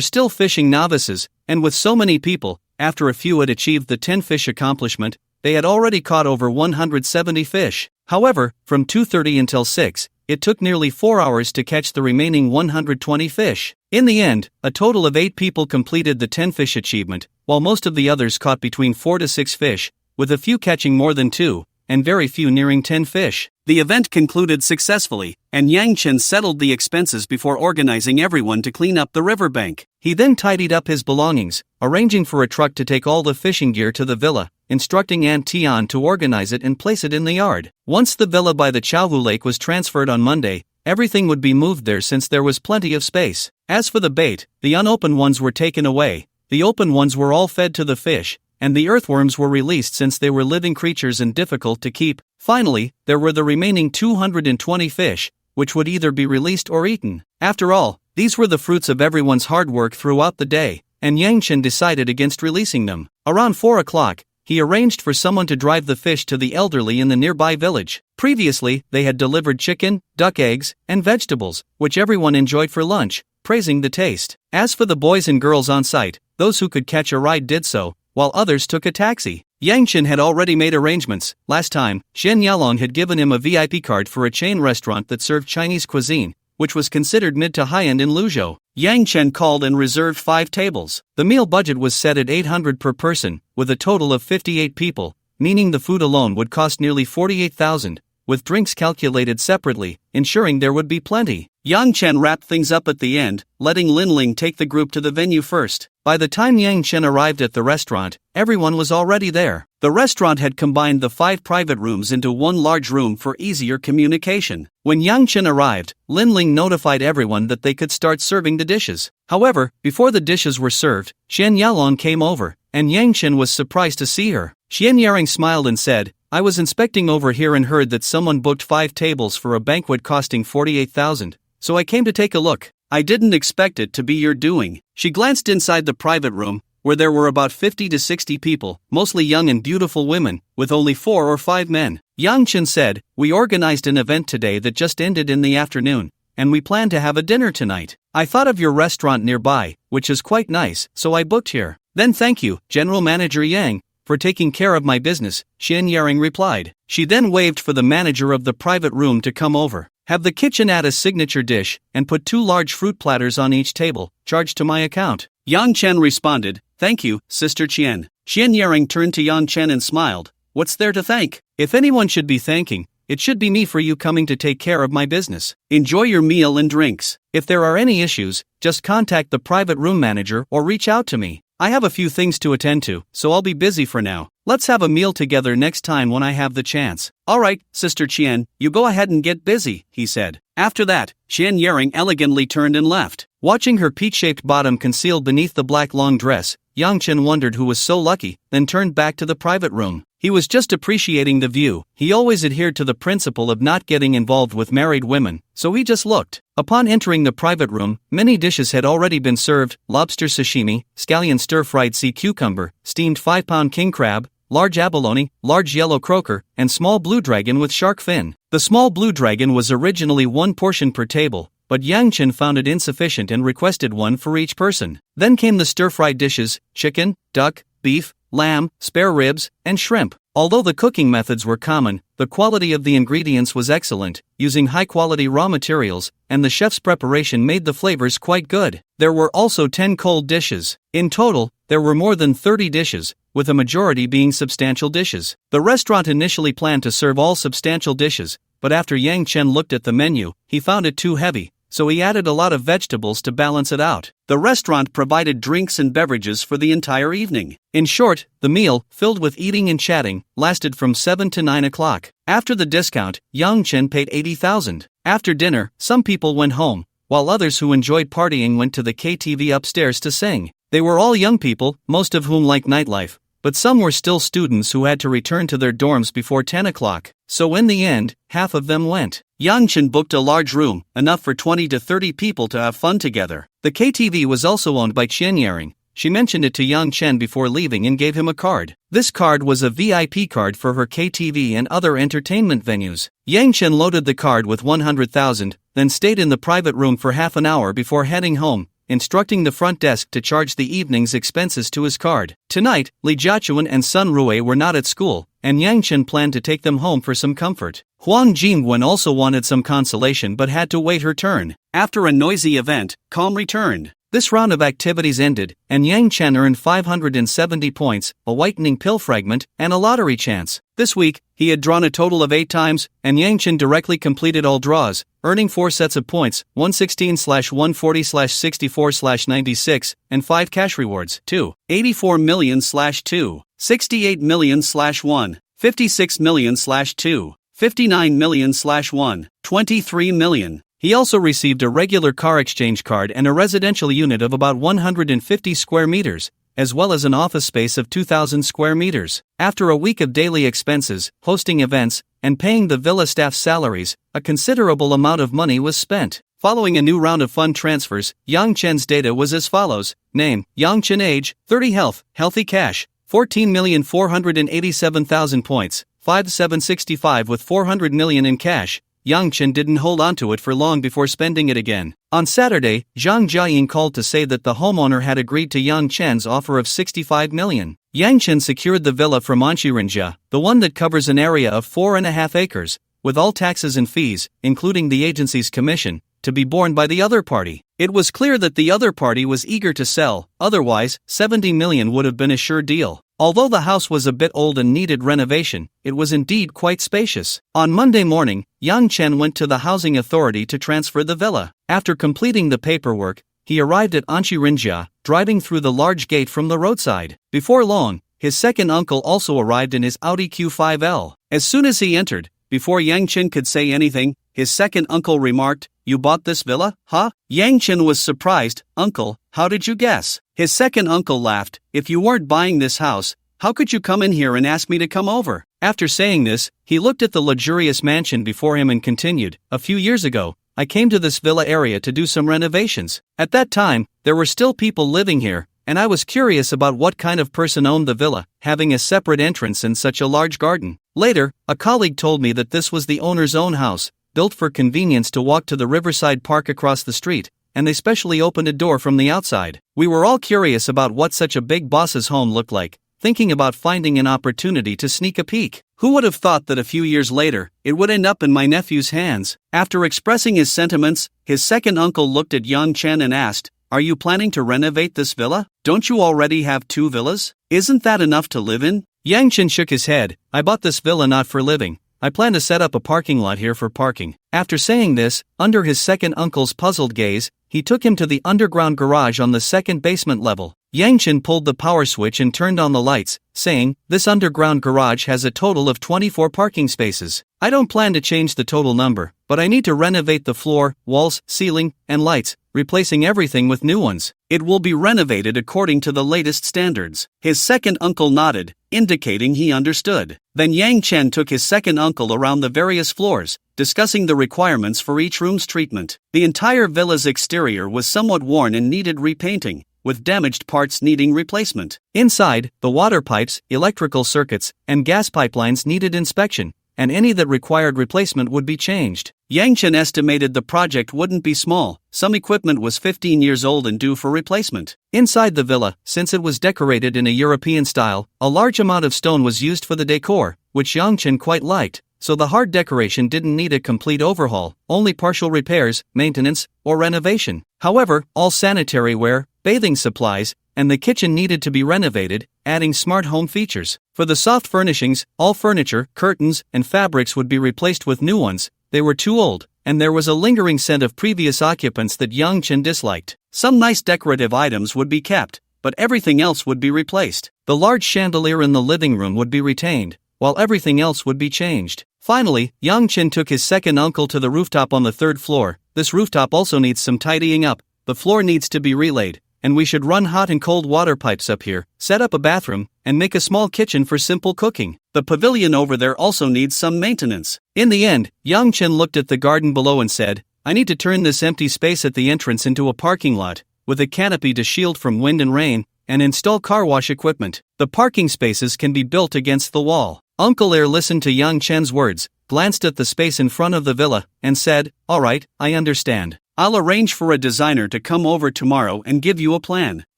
still fishing novices, and with so many people, after a few had achieved the 10-fish accomplishment, they had already caught over 170 fish. However, from 2:30 until 6, it took nearly 4 hours to catch the remaining 120 fish. In the end, a total of 8 people completed the 10-fish achievement, while most of the others caught between 4 to 6 fish, with a few catching more than 2, and very few nearing 10 fish. The event concluded successfully, and Yang Chen settled the expenses before organizing everyone to clean up the riverbank. He then tidied up his belongings, arranging for a truck to take all the fishing gear to the villa, instructing Aunt Tian to organize it and place it in the yard. Once the villa by the Chaohu Lake was transferred on Monday, everything would be moved there since there was plenty of space. As for the bait, the unopened ones were taken away, the open ones were all fed to the fish, and the earthworms were released since they were living creatures and difficult to keep. Finally, there were the remaining 220 fish, which would either be released or eaten. After all, these were the fruits of everyone's hard work throughout the day, and Yang Chen decided against releasing them. Around 4 o'clock, he arranged for someone to drive the fish to the elderly in the nearby village. Previously, they had delivered chicken, duck eggs, and vegetables, which everyone enjoyed for lunch, praising the taste. As for the boys and girls on site, those who could catch a ride did so, while others took a taxi. Yang Chen had already made arrangements. Last time, Shen Yalong had given him a VIP card for a chain restaurant that served Chinese cuisine, which was considered mid to high-end in Luzhou. Yang Chen called and reserved 5 tables. The meal budget was set at 800 per person, with a total of 58 people, meaning the food alone would cost nearly 48,000, with drinks calculated separately, ensuring there would be plenty. Yang Chen wrapped things up at the end, letting Lin Ling take the group to the venue first. By the time Yang Chen arrived at the restaurant, everyone was already there. The restaurant had combined the 5 private rooms into one large room for easier communication. When Yang Chen arrived, Lin Ling notified everyone that they could start serving the dishes. However, before the dishes were served, Shen Yalong came over, and Yang Chen was surprised to see her. Xian Yaring smiled and said, "I was inspecting over here and heard that someone booked 5 tables for a banquet costing 48,000, so I came to take a look. I didn't expect it to be your doing." She glanced inside the private room, where there were about 50 to 60 people, mostly young and beautiful women, with only 4 or 5 men. Yang Chen said, "We organized an event today that just ended in the afternoon, and we plan to have a dinner tonight. I thought of your restaurant nearby, which is quite nice, so I booked here." "Then thank you, General Manager Yang, for taking care of my business," Xian Yaring replied. She then waved for the manager of the private room to come over. "Have the kitchen add a signature dish, and put 2 large fruit platters on each table, charged to my account." Yang Chen responded, "Thank you, Sister Qian." Xian Yaring turned to Yang Chen and smiled, "What's there to thank? If anyone should be thanking, it should be me for you coming to take care of my business. Enjoy your meal and drinks. If there are any issues, just contact the private room manager or reach out to me. I have a few things to attend to, so I'll be busy for now. Let's have a meal together next time when I have the chance." "Alright, Sister Qian, you go ahead and get busy," he said. After that, Xian Yaring elegantly turned and left. Watching her peach-shaped bottom concealed beneath the black long dress, Yang Chen wondered who was so lucky, then turned back to the private room. He was just appreciating the view. He always adhered to the principle of not getting involved with married women, so he just looked. Upon entering the private room, many dishes had already been served: lobster sashimi, scallion stir-fried sea cucumber, steamed 5-pound king crab, large abalone, large yellow croaker, and small blue dragon with shark fin. The small blue dragon was originally 1 portion per table, but Yang Chen found it insufficient and requested 1 for each person. Then came the stir-fried dishes: chicken, duck, beef, lamb, spare ribs, and shrimp. Although the cooking methods were common, the quality of the ingredients was excellent, using high-quality raw materials, and the chef's preparation made the flavors quite good. There were also 10 cold dishes. In total, there were more than 30 dishes, with a majority being substantial dishes. The restaurant initially planned to serve all substantial dishes, but after Yang Chen looked at the menu, he found it too heavy, so he added a lot of vegetables to balance it out. The restaurant provided drinks and beverages for the entire evening. In short, the meal, filled with eating and chatting, lasted from 7 to 9 o'clock. After the discount, Yang Chen paid 80,000. After dinner, some people went home, while others who enjoyed partying went to the KTV upstairs to sing. They were all young people, most of whom liked nightlife, but some were still students who had to return to their dorms before 10 o'clock, so in the end, half of them went. Yang Chen booked a large room, enough for 20 to 30 people to have fun together. The KTV was also owned by Qian Yaring, she mentioned it to Yang Chen before leaving and gave him a card. This card was a VIP card for her KTV and other entertainment venues. Yang Chen loaded the card with 100,000, then stayed in the private room for half an hour before heading home, instructing the front desk to charge the evening's expenses to his card. Tonight, Li Jiachuan and Sun Rui were not at school, and Yang Chen planned to take them home for some comfort. Huang Jingwen also wanted some consolation but had to wait her turn. After a noisy event, calm returned. This round of activities ended, and Yang Chen earned 570 points, a whitening pill fragment, and a lottery chance. This week, he had drawn a total of 8 times, and Yang Chen directly completed all draws, earning 4 sets of points, 116/140/64/96, and 5 cash rewards, 284 million/2, 68 million/1, 56 million/2, 59 million/1, 23 million. He also received a regular car exchange card and a residential unit of about 150 square meters, as well as an office space of 2,000 square meters. After a week of daily expenses, hosting events, and paying the villa staff's salaries, a considerable amount of money was spent. Following a new round of fund transfers, Yang Chen's data was as follows: name, Yang Chen; age, 30; health, healthy; cash, 14,487,000 points, 5765 with 400 million in cash. Yang Chen didn't hold onto it for long before spending it again. On Saturday, Zhang Jiaying called to say that the homeowner had agreed to Yang Chen's offer of 65 million. Yang Chen secured the villa from Anshirinjia, the one that covers an area of 4.5 acres, with all taxes and fees, including the agency's commission, to be borne by the other party. It was clear that the other party was eager to sell, otherwise, 70 million would have been a sure deal. Although the house was a bit old and needed renovation, it was indeed quite spacious. On Monday morning, Yang Chen went to the housing authority to transfer the villa. After completing the paperwork, he arrived at Anshirinjia, driving through the large gate from the roadside. Before long, his second uncle also arrived in his Audi Q5L. As soon as he entered, before Yang Chen could say anything, his second uncle remarked, "You bought this villa, huh?" Yang Chen was surprised. "Uncle, how did you guess?" His second uncle laughed. "If you weren't buying this house, how could you come in here and ask me to come over?" After saying this, he looked at the luxurious mansion before him and continued, "A few years ago, I came to this villa area to do some renovations. At that time, there were still people living here, and I was curious about what kind of person owned the villa, having a separate entrance and such a large garden. Later, a colleague told me that this was the owner's own house, built for convenience to walk to the riverside park across the street, and they specially opened a door from the outside. We were all curious about what such a big boss's home looked like, thinking about finding an opportunity to sneak a peek. Who would have thought that a few years later, it would end up in my nephew's hands?" After expressing his sentiments, his second uncle looked at Yang Chen and asked, "Are you planning to renovate this villa? Don't you already have 2 villas? Isn't that enough to live in?" Yang Chen shook his head. "I bought this villa not for living. I plan to set up a parking lot here for parking." After saying this, under his second uncle's puzzled gaze, he took him to the underground garage on the second basement level. Yang Chen pulled the power switch and turned on the lights, saying, "This underground garage has a total of 24 parking spaces. I don't plan to change the total number, but I need to renovate the floor, walls, ceiling, and lights, replacing everything with new ones. It will be renovated according to the latest standards." His second uncle nodded, indicating he understood. Then Yang Chen took his second uncle around the various floors, discussing the requirements for each room's treatment. The entire villa's exterior was somewhat worn and needed repainting, with damaged parts needing replacement. Inside, the water pipes, electrical circuits, and gas pipelines needed inspection, and any that required replacement would be changed. Yang Chen estimated the project wouldn't be small. Some equipment was 15 years old and due for replacement. Inside the villa, since it was decorated in a European style, a large amount of stone was used for the decor, which Yang Chen quite liked, so the hard decoration didn't need a complete overhaul, only partial repairs, maintenance, or renovation. However, all sanitary ware, bathing supplies, and the kitchen needed to be renovated, adding smart home features. For the soft furnishings, all furniture, curtains, and fabrics would be replaced with new ones. They were too old, and there was a lingering scent of previous occupants that Yang Chen disliked. Some nice decorative items would be kept, but everything else would be replaced. The large chandelier in the living room would be retained, while everything else would be changed. Finally, Yang Chen took his second uncle to the rooftop on the 3rd floor. This rooftop also needs some tidying up. The floor needs to be relaid, and we should run hot and cold water pipes up here, set up a bathroom, and make a small kitchen for simple cooking. The pavilion over there also needs some maintenance. In the end, Yang Chen looked at the garden below and said, "I need to turn this empty space at the entrance into a parking lot, with a canopy to shield from wind and rain, and install car wash equipment. The parking spaces can be built against the wall. Uncle Air listened to Yang Chen's words, glanced at the space in front of the villa, and said, "All right, I understand. I'll arrange for a designer to come over tomorrow and give you a plan."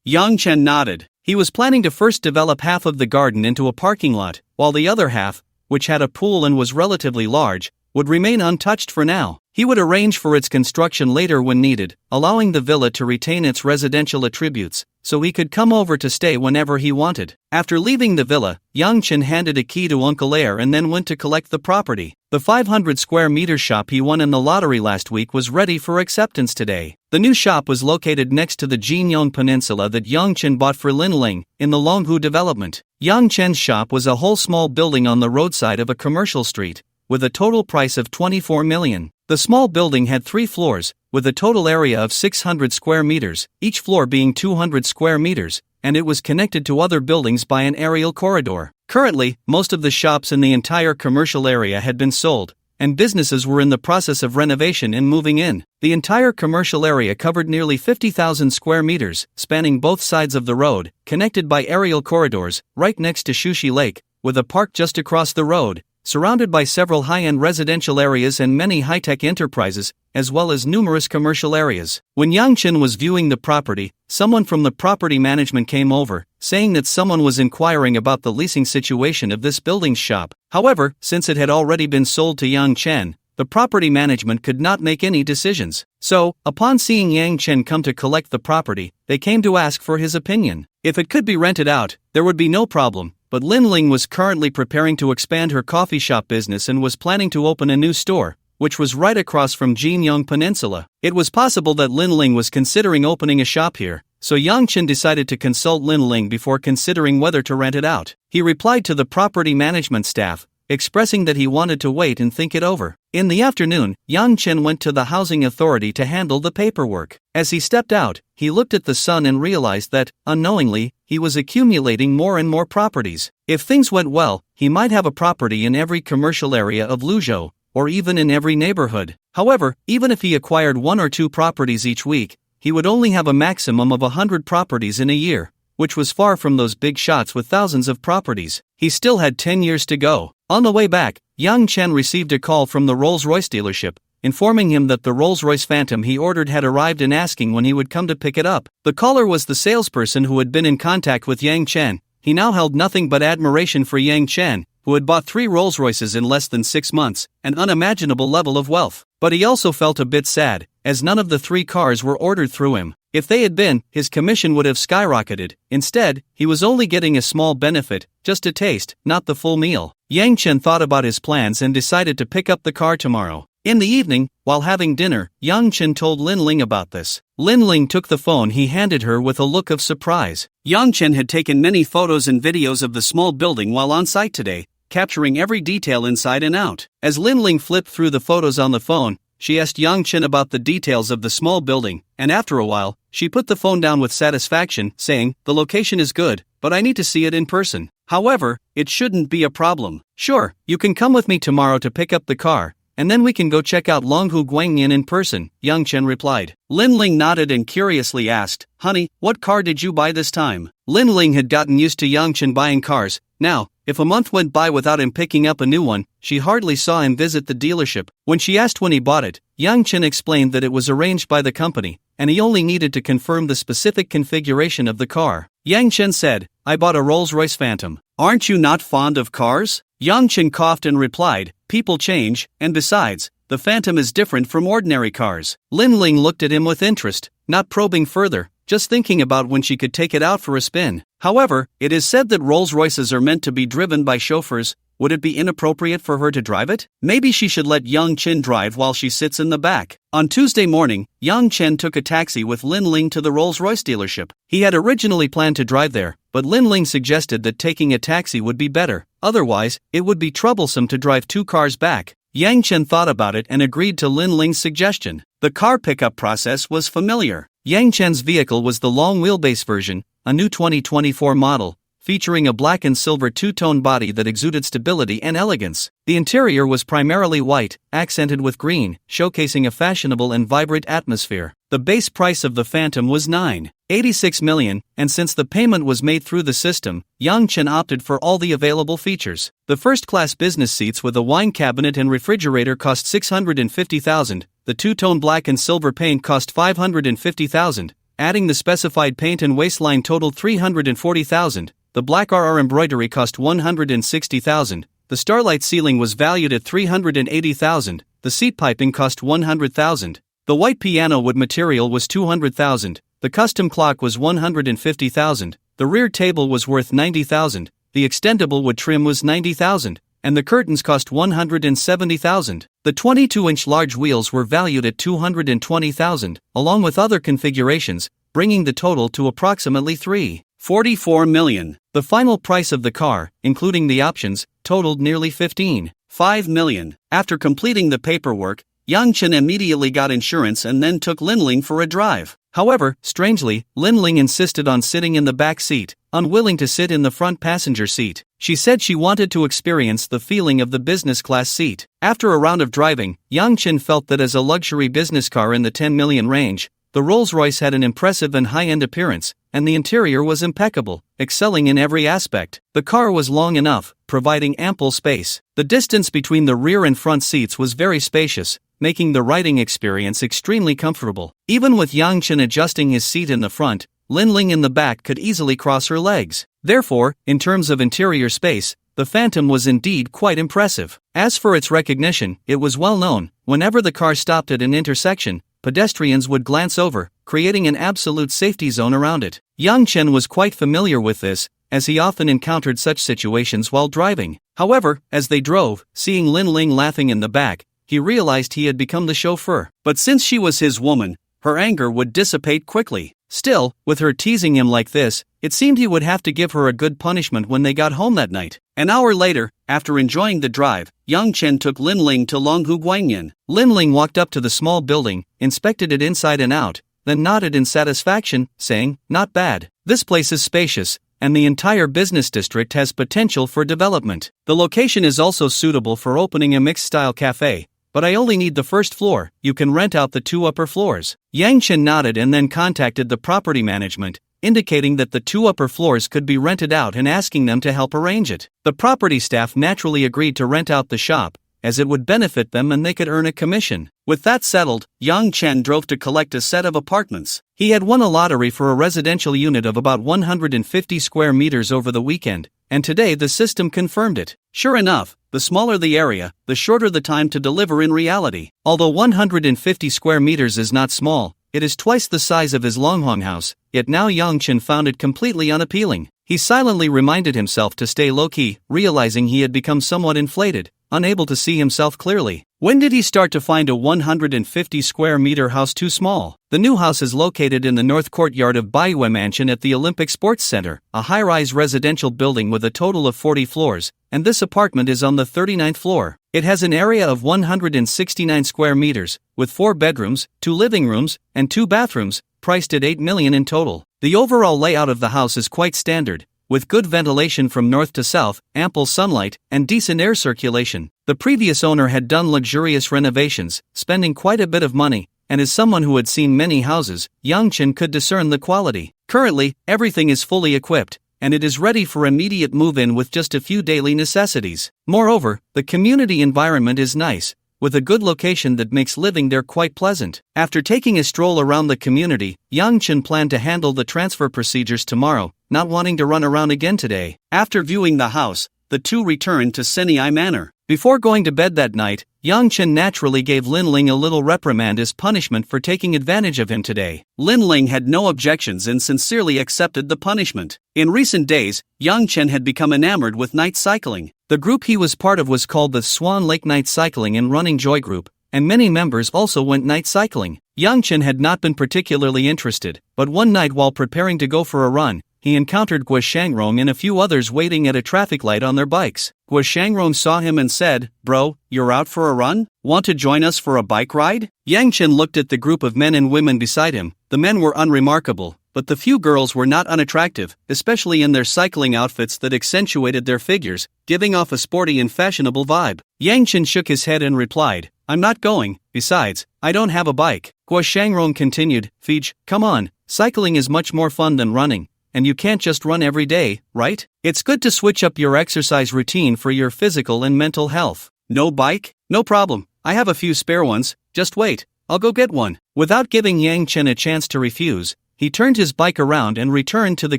Yang Chen nodded. He was planning to first develop half of the garden into a parking lot, while the other half, which had a pool and was relatively large, would remain untouched for now. He would arrange for its construction later when needed, allowing the villa to retain its residential attributes, so he could come over to stay whenever he wanted. After leaving the villa, Yang Chen handed a key to Uncle Air and then went to collect the property. The 500 square meter shop he won in the lottery last week was ready for acceptance today. The new shop was located next to the Jinyong Peninsula that Yang Chen bought for Lin Ling, in the Longhu development. Yang Chen's shop was a whole small building on the roadside of a commercial street, with a total price of 24 million. The small building had 3 floors, with a total area of 600 square meters, each floor being 200 square meters, and it was connected to other buildings by an aerial corridor. Currently, most of the shops in the entire commercial area had been sold, and businesses were in the process of renovation and moving in. The entire commercial area covered nearly 50,000 square meters, spanning both sides of the road, connected by aerial corridors, right next to Shushi Lake, with a park just across the road, surrounded by several high-end residential areas and many high-tech enterprises, as well as numerous commercial areas. When Yang Chen was viewing the property, someone from the property management came over, saying that someone was inquiring about the leasing situation of this building's shop. However, since it had already been sold to Yang Chen, the property management could not make any decisions. So, upon seeing Yang Chen come to collect the property, they came to ask for his opinion. If it could be rented out, there would be no problem. But Lin Ling was currently preparing to expand her coffee shop business and was planning to open a new store, which was right across from Jinyong Peninsula. It was possible that Lin Ling was considering opening a shop here, so Yang Chen decided to consult Lin Ling before considering whether to rent it out. He replied to the property management staff, expressing that he wanted to wait and think it over. In the afternoon, Yang Chen went to the housing authority to handle the paperwork. As he stepped out, he looked at the sun and realized that, unknowingly, he was accumulating more and more properties. If things went well, he might have a property in every commercial area of Luzhou, or even in every neighborhood. However, even if he acquired 1 or 2 properties each week, he would only have a maximum of 100 properties in a year, which was far from those big shots with thousands of properties. He still had 10 years to go. On the way back, Yang Chen received a call from the Rolls-Royce dealership, informing him that the Rolls-Royce Phantom he ordered had arrived and asking when he would come to pick it up. The caller was the salesperson who had been in contact with Yang Chen. He now held nothing but admiration for Yang Chen, who had bought 3 Rolls-Royces in less than 6 months, an unimaginable level of wealth. But he also felt a bit sad, as none of the 3 cars were ordered through him. If they had been, his commission would have skyrocketed. Instead, he was only getting a small benefit, just a taste, not the full meal. Yang Chen thought about his plans and decided to pick up the car tomorrow. In the evening, while having dinner, Yang Chen told Lin Ling about this. Lin Ling took the phone he handed her with a look of surprise. Yang Chen had taken many photos and videos of the small building while on site today, capturing every detail inside and out. As Lin Ling flipped through the photos on the phone, she asked Yang Chen about the details of the small building, and after a while, she put the phone down with satisfaction, saying, "The location is good, but I need to see it in person. However, it shouldn't be a problem. Sure, you can come with me tomorrow to pick up the car, and then we can go check out Longhu Guangyan in person," Yang Chen replied. Lin Ling nodded and curiously asked, "Honey, what car did you buy this time?" Lin Ling had gotten used to Yang Chen buying cars. Now, if a month went by without him picking up a new one, she hardly saw him visit the dealership. When she asked when he bought it, Yang Chen explained that it was arranged by the company, and he only needed to confirm the specific configuration of the car. Yang Chen said, "I bought a Rolls-Royce Phantom. Aren't you not fond of cars?" Yang Chen coughed and replied, "People change, and besides, the Phantom is different from ordinary cars." Lin Ling looked at him with interest, not probing further, just thinking about when she could take it out for a spin. However, it is said that Rolls-Royces are meant to be driven by chauffeurs. Would it be inappropriate for her to drive it? Maybe she should let Yang Chen drive while she sits in the back. On Tuesday morning, Yang Chen took a taxi with Lin Ling to the Rolls-Royce dealership. He had originally planned to drive there, but Lin Ling suggested that taking a taxi would be better. Otherwise, it would be troublesome to drive 2 cars back. Yang Chen thought about it and agreed to Lin Ling's suggestion. The car pickup process was familiar. Yang Chen's vehicle was the long wheelbase version, a new 2024 model, featuring a black and silver two-tone body that exuded stability and elegance. The interior was primarily white, accented with green, showcasing a fashionable and vibrant atmosphere. The base price of the Phantom was $9.86 million, and since the payment was made through the system, Yang Chen opted for all the available features. The first-class business seats with a wine cabinet and refrigerator cost $650,000, the two-tone black and silver paint cost $550,000, adding the specified paint and waistline totaled $340,000, the black RR embroidery cost $160,000, the starlight ceiling was valued at $380,000, the seat piping cost $100,000, the white piano wood material was $200,000, the custom clock was $150,000, the rear table was worth $90,000, the extendable wood trim was $90,000, and the curtains cost $170,000. The 22-inch large wheels were valued at $220,000, along with other configurations, bringing the total to approximately $3.44 million. The final price of the car, including the options, totaled nearly $15.5 million. After completing the paperwork, Yang Chen immediately got insurance and then took Linling for a drive. However, strangely, Linling insisted on sitting in the back seat, unwilling to sit in the front passenger seat. She said she wanted to experience the feeling of the business class seat. After a round of driving, Yang Chen felt that as a luxury business car in the 10 million range, the Rolls-Royce had an impressive and high-end appearance, and the interior was impeccable, excelling in every aspect. The car was long enough, providing ample space. The distance between the rear and front seats was very spacious, making the riding experience extremely comfortable. Even with Yang Chen adjusting his seat in the front, Linling in the back could easily cross her legs. Therefore, in terms of interior space, the Phantom was indeed quite impressive. As for its recognition, it was well known. Whenever the car stopped at an intersection, pedestrians would glance over, creating an absolute safety zone around it. Yang Chen was quite familiar with this, as he often encountered such situations while driving. However, as they drove, seeing Linling laughing in the back, he realized he had become the chauffeur. But since she was his woman, her anger would dissipate quickly. Still, with her teasing him like this, it seemed he would have to give her a good punishment when they got home that night. An hour later, after enjoying the drive, Yang Chen took Linling to Longhu Guanyin. Linling walked up to the small building, inspected it inside and out, then nodded in satisfaction, saying, "Not bad. This place is spacious, and the entire business district has potential for development. The location is also suitable for opening a mixed-style cafe. But I only need the first floor. You can rent out the 2 upper floors." Yang Chen nodded and then contacted the property management, indicating that the 2 upper floors could be rented out and asking them to help arrange it. The property staff naturally agreed to rent out the shop, as it would benefit them and they could earn a commission. With that settled, Yang Chen drove to collect a set of apartments. He had won a lottery for a residential unit of about 150 square meters over the weekend, and today the system confirmed it. Sure enough, the smaller the area, the shorter the time to deliver in reality. Although 150 square meters is not small, it is twice the size of his Longhong house, yet now Yang Chen found it completely unappealing. He silently reminded himself to stay low-key, realizing he had become somewhat inflated, unable to see himself clearly. When did he start to find a 150 square meter house too small? The new house is located in the north courtyard of Baiyue Mansion at the Olympic Sports Center, a high-rise residential building with a total of 40 floors, and this apartment is on the 39th floor. It has an area of 169 square meters, with 4 bedrooms, 2 living rooms, and 2 bathrooms, priced at $8 million in total. The overall layout of the house is quite standard, with good ventilation from north to south, ample sunlight, and decent air circulation. The previous owner had done luxurious renovations, spending quite a bit of money, and as someone who had seen many houses, Yang Chen could discern the quality. Currently, everything is fully equipped, and it is ready for immediate move-in with just a few daily necessities. Moreover, the community environment is nice, with a good location that makes living there quite pleasant. After taking a stroll around the community, Yang Chen planned to handle the transfer procedures tomorrow, not wanting to run around again today. After viewing the house, the two returned to Senei Manor. Before going to bed that night, Yang Chen naturally gave Linling a little reprimand as punishment for taking advantage of him today. Linling had no objections and sincerely accepted the punishment. In recent days, Yang Chen had become enamored with night cycling. The group he was part of was called the Swan Lake Night Cycling and Running Joy Group, and many members also went night cycling. Yang Chen had not been particularly interested, but one night while preparing to go for a run, he encountered Guo Shangrong and a few others waiting at a traffic light on their bikes. Guo Shangrong saw him and said, "Bro, you're out for a run? Want to join us for a bike ride?" Yang Chen looked at the group of men and women beside him. The men were unremarkable, but the few girls were not unattractive, especially in their cycling outfits that accentuated their figures, giving off a sporty and fashionable vibe. Yang Chen shook his head and replied, "I'm not going, besides, I don't have a bike." Guo Shangrong continued, "Fij, come on, cycling is much more fun than running, and you can't just run every day, right? It's good to switch up your exercise routine for your physical and mental health." "No bike? No problem, I have a few spare ones, just wait, I'll go get one." Without giving Yang Chen a chance to refuse, he turned his bike around and returned to the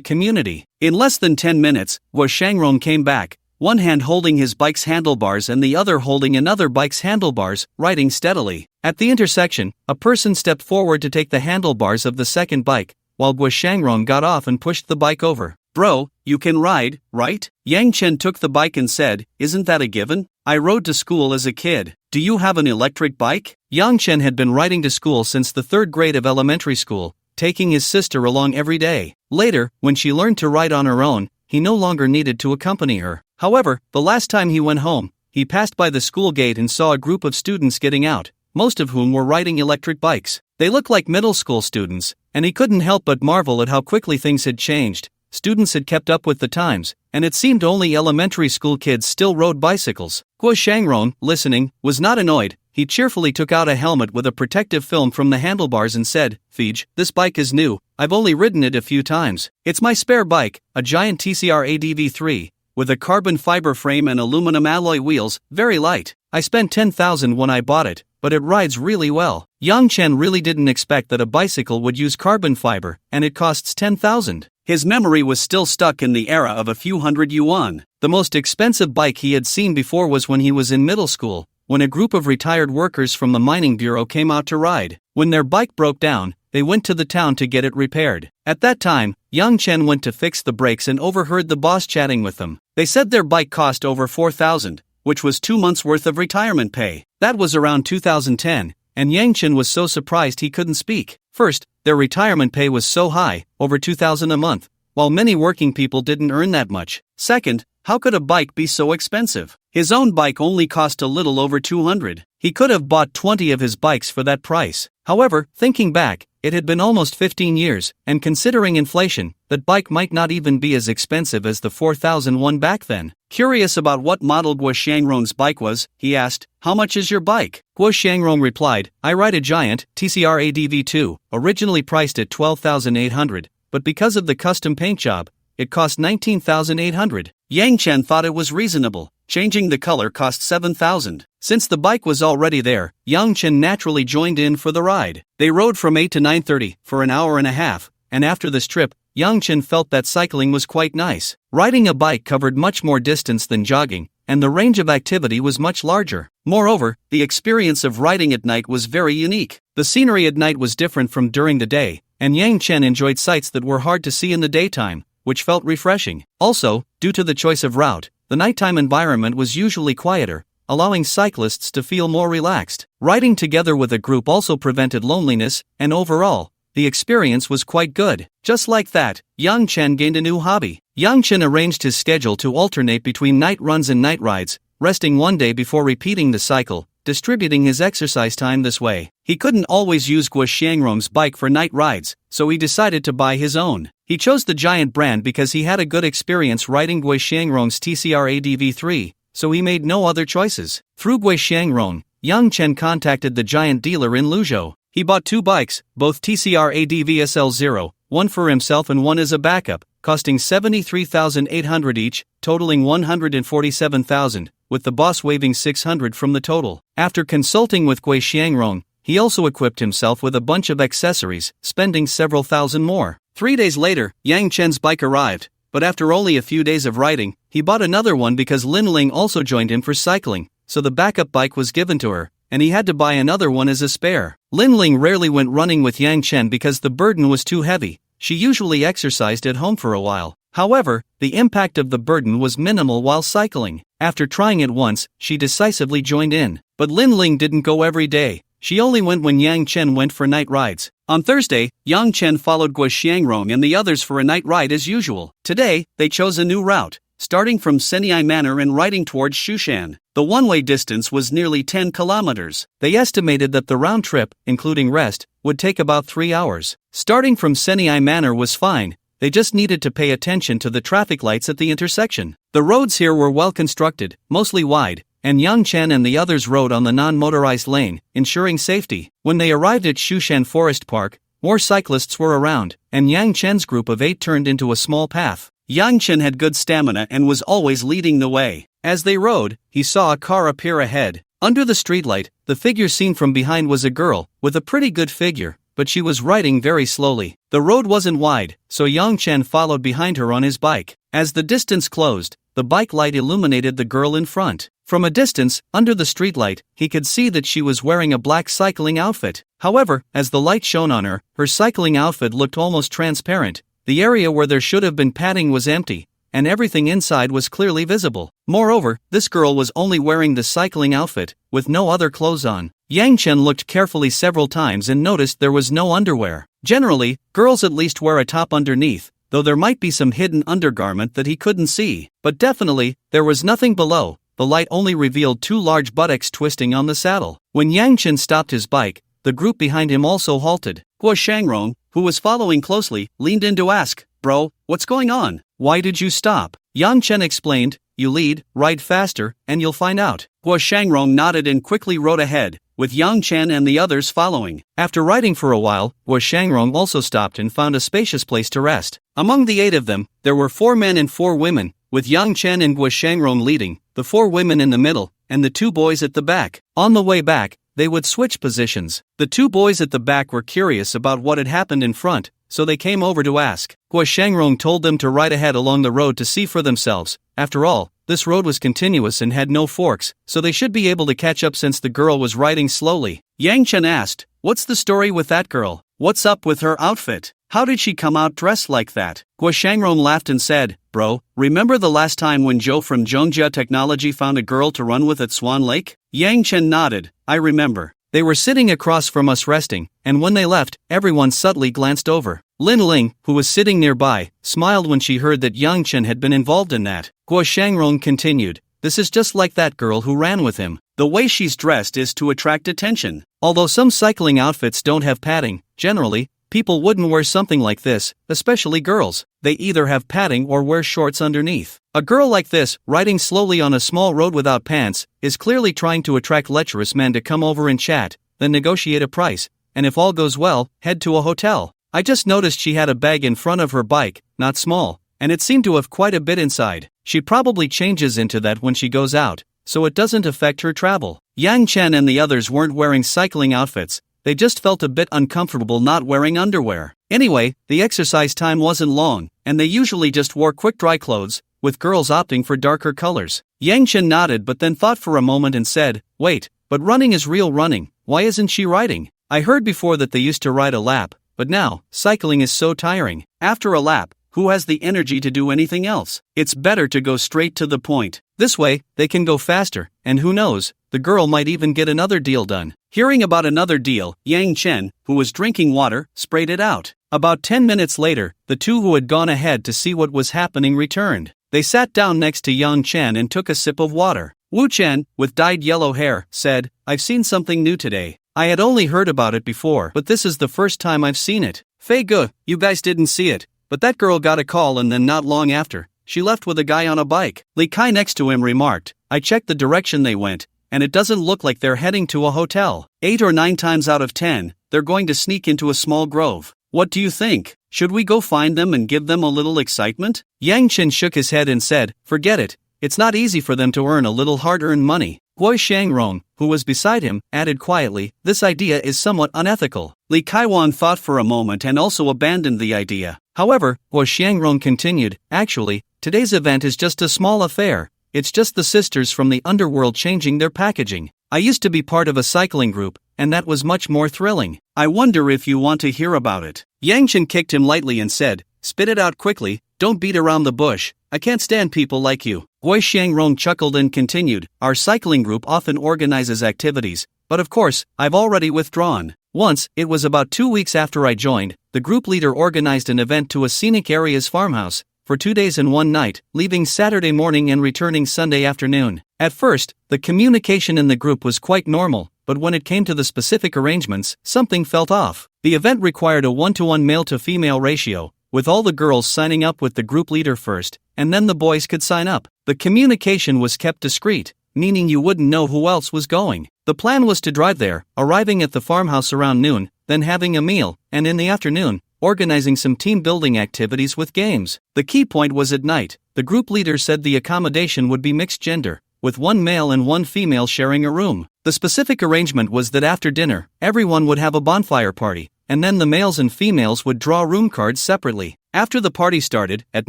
community. In less than 10 minutes, Guo Shangrong came back, one hand holding his bike's handlebars and the other holding another bike's handlebars, riding steadily. At the intersection, a person stepped forward to take the handlebars of the second bike, while Guo Shangrong got off and pushed the bike over. "Bro, you can ride, right?" Yang Chen took the bike and said, "Isn't that a given? I rode to school as a kid. Do you have an electric bike?" Yang Chen had been riding to school since the 3rd grade of elementary school, taking his sister along every day. Later, when she learned to ride on her own, he no longer needed to accompany her. However, the last time he went home, he passed by the school gate and saw a group of students getting out, most of whom were riding electric bikes. They looked like middle school students, and he couldn't help but marvel at how quickly things had changed. Students had kept up with the times, and it seemed only elementary school kids still rode bicycles. Guo Shangrong, listening, was not annoyed. He cheerfully took out a helmet with a protective film from the handlebars and said, "Fij, this bike is new, I've only ridden it a few times. It's my spare bike, a giant TCR ADV3, with a carbon fiber frame and aluminum alloy wheels, very light. I spent 10,000 when I bought it, but it rides really well." Yang Chen really didn't expect that a bicycle would use carbon fiber, and it costs 10,000. His memory was still stuck in the era of a few hundred yuan. The most expensive bike he had seen before was when he was in middle school, when a group of retired workers from the mining bureau came out to ride. When their bike broke down, they went to the town to get it repaired. At that time, Yang Chen went to fix the brakes and overheard the boss chatting with them. They said their bike cost over 4,000, which was 2 months' worth of retirement pay. That was around 2010, and Yang Chen was so surprised he couldn't speak. First, their retirement pay was so high, over 2,000 a month, while many working people didn't earn that much. Second, how could a bike be so expensive? His own bike only cost a little over 200. He could have bought 20 of his bikes for that price. However, thinking back, it had been almost 15 years, and considering inflation, that bike might not even be as expensive as the 4,001 back then. Curious about what model Guo Shangrong's bike was, he asked, "How much is your bike?" Guo Shangrong replied, "I ride a giant, TCR ADV2, originally priced at 12,800, but because of the custom paint job, it cost 19,800. Yang Chen thought it was reasonable. Changing the color cost 7,000. Since the bike was already there, Yang Chen naturally joined in for the ride. They rode from 8 to 9:30 for an hour and a half, and after this trip, Yang Chen felt that cycling was quite nice. Riding a bike covered much more distance than jogging, and the range of activity was much larger. Moreover, the experience of riding at night was very unique. The scenery at night was different from during the day, and Yang Chen enjoyed sights that were hard to see in the daytime, which felt refreshing. Also, due to the choice of route, the nighttime environment was usually quieter, allowing cyclists to feel more relaxed. Riding together with a group also prevented loneliness, and overall, the experience was quite good. Just like that, Yang Chen gained a new hobby. Yang Chen arranged his schedule to alternate between night runs and night rides, resting one day before repeating the cycle, distributing his exercise time this way. He couldn't always use Guo Shangrong's bike for night rides, so he decided to buy his own. He chose the Giant brand because he had a good experience riding Guo Shangrong's TCR ADV3, so he made no other choices. Through Guo Shangrong, Yang Chen contacted the Giant dealer in Luzhou. He bought 2 bikes, both TCR ADV SL0, one for himself and one as a backup, costing 73,800 each, totaling 147,000, with the boss waiving 600 from the total. After consulting with Guo Shangrong, he also equipped himself with a bunch of accessories, spending several thousand more. 3 days later, Yang Chen's bike arrived, but after only a few days of riding, he bought another one because Lin Ling also joined him for cycling, so the backup bike was given to her, and he had to buy another one as a spare. Lin Ling rarely went running with Yang Chen because the burden was too heavy. She usually exercised at home for a while. However, the impact of the burden was minimal while cycling. After trying it once, she decisively joined in. But Lin Ling didn't go every day. She only went when Yang Chen went for night rides. On Thursday, Yang Chen followed Guo Shangrong and the others for a night ride as usual. Today, they chose a new route. starting from Senai Manor and riding towards Shushan. The one-way distance was nearly 10 kilometers. They estimated that the round trip, including rest, would take about 3 hours. Starting from Senai Manor was fine, they just needed to pay attention to the traffic lights at the intersection. The roads here were well constructed, mostly wide, and Yang Chen and the others rode on the non-motorized lane, ensuring safety. When they arrived at Shushan Forest Park, more cyclists were around, and Yang Chen's group of 8 turned into a small path. Yang Chen had good stamina and was always leading the way. As they rode, he saw a car appear ahead. Under the streetlight, the figure seen from behind was a girl, with a pretty good figure, but she was riding very slowly. The road wasn't wide, so Yang Chen followed behind her on his bike. As the distance closed, the bike light illuminated the girl in front. From a distance, under the streetlight, he could see that she was wearing a black cycling outfit. However, as the light shone on her, her cycling outfit looked almost transparent. The area where there should have been padding was empty, and everything inside was clearly visible. Moreover, this girl was only wearing the cycling outfit, with no other clothes on. Yang Chen looked carefully several times and noticed there was no underwear. Generally, girls at least wear a top underneath, though there might be some hidden undergarment that he couldn't see. But definitely, there was nothing below. The light only revealed 2 large buttocks twisting on the saddle. When Yang Chen stopped his bike, the group behind him also halted. Guo Shangrong, who was following closely, leaned in to ask, "Bro, what's going on? Why did you stop?" Yang Chen explained, "You lead, ride faster, and you'll find out." Guo Shangrong nodded and quickly rode ahead, with Yang Chen and the others following. After riding for a while, Guo Shangrong also stopped and found a spacious place to rest. Among the 8 of them, there were 4 men and 4 women, with Yang Chen and Guo Shangrong leading, the 4 women in the middle, and the 2 boys at the back. On the way back, they would switch positions. The 2 boys at the back were curious about what had happened in front, so they came over to ask. Guo Shangrong told them to ride ahead along the road to see for themselves. After all, this road was continuous and had no forks, so they should be able to catch up since the girl was riding slowly. Yang Chen asked, "What's the story with that girl? What's up with her outfit? How did she come out dressed like that?" Guo Shangrong laughed and said, "Bro, remember the last time when Joe from Zhongjia Technology found a girl to run with at Swan Lake?" Yang Chen nodded. "I remember. They were sitting across from us resting, and when they left, everyone subtly glanced over." Lin Ling, who was sitting nearby, smiled when she heard that Yang Chen had been involved in that. Guo Shangrong continued, "This is just like that girl who ran with him. The way she's dressed is to attract attention. Although some cycling outfits don't have padding, generally, people wouldn't wear something like this, especially girls. They either have padding or wear shorts underneath. A girl like this, riding slowly on a small road without pants, is clearly trying to attract lecherous men to come over and chat, then negotiate a price, and if all goes well, head to a hotel. I just noticed she had a bag in front of her bike, not small, and it seemed to have quite a bit inside. She probably changes into that when she goes out, so it doesn't affect her travel." Yang Chen and the others weren't wearing cycling outfits, they just felt a bit uncomfortable not wearing underwear. Anyway, the exercise time wasn't long, and they usually just wore quick dry clothes, with girls opting for darker colors. Yang Chen nodded but then thought for a moment and said, "Wait, but running is real running, why isn't she riding? I heard before that they used to ride a lap, but now, cycling is so tiring. After a lap, who has the energy to do anything else? It's better to go straight to the point. This way, they can go faster, and who knows, the girl might even get another deal done." Hearing about another deal, Yang Chen, who was drinking water, sprayed it out. About 10 minutes later, the 2 who had gone ahead to see what was happening returned. They sat down next to Yang Chen and took a sip of water. Wu Chen, with dyed yellow hair, said, "I've seen something new today. I had only heard about it before, but this is the first time I've seen it." "Fei Ge, you guys didn't see it, but that girl got a call and then not long after, she left with a guy on a bike." Li Kai next to him remarked, "I checked the direction they went, and it doesn't look like they're heading to a hotel. 8 or 9 times out of 10, they're going to sneak into a small grove. What do you think? Should we go find them and give them a little excitement?" Yang Chen shook his head and said, "Forget it, it's not easy for them to earn a little hard-earned money." Guo Shangrong, who was beside him, added quietly, "This idea is somewhat unethical." Li Kaiwan thought for a moment and also abandoned the idea. However, Guo Shangrong continued, "Actually, today's event is just a small affair. It's just the sisters from the underworld changing their packaging. I used to be part of a cycling group, and that was much more thrilling. I wonder if you want to hear about it." Yang Chen kicked him lightly and said, "Spit it out quickly, don't beat around the bush. I can't stand people like you." Guo Shangrong chuckled and continued, "Our cycling group often organizes activities, but of course, I've already withdrawn. Once, it was about 2 weeks after I joined, the group leader organized an event to a scenic area's farmhouse, for 2 days and 1 night, leaving Saturday morning and returning Sunday afternoon. At first, the communication in the group was quite normal, but when it came to the specific arrangements, something felt off. The event required a 1-to-1 male-to-female ratio, with all the girls signing up with the group leader first, and then the boys could sign up. The communication was kept discreet, meaning you wouldn't know who else was going. The plan was to drive there, arriving at the farmhouse around noon, then having a meal, and in the afternoon, organizing some team-building activities with games. The key point was at night. The group leader said the accommodation would be mixed gender, with 1 male and 1 female sharing a room. The specific arrangement was that after dinner, everyone would have a bonfire party, and then the males and females would draw room cards separately. After the party started, at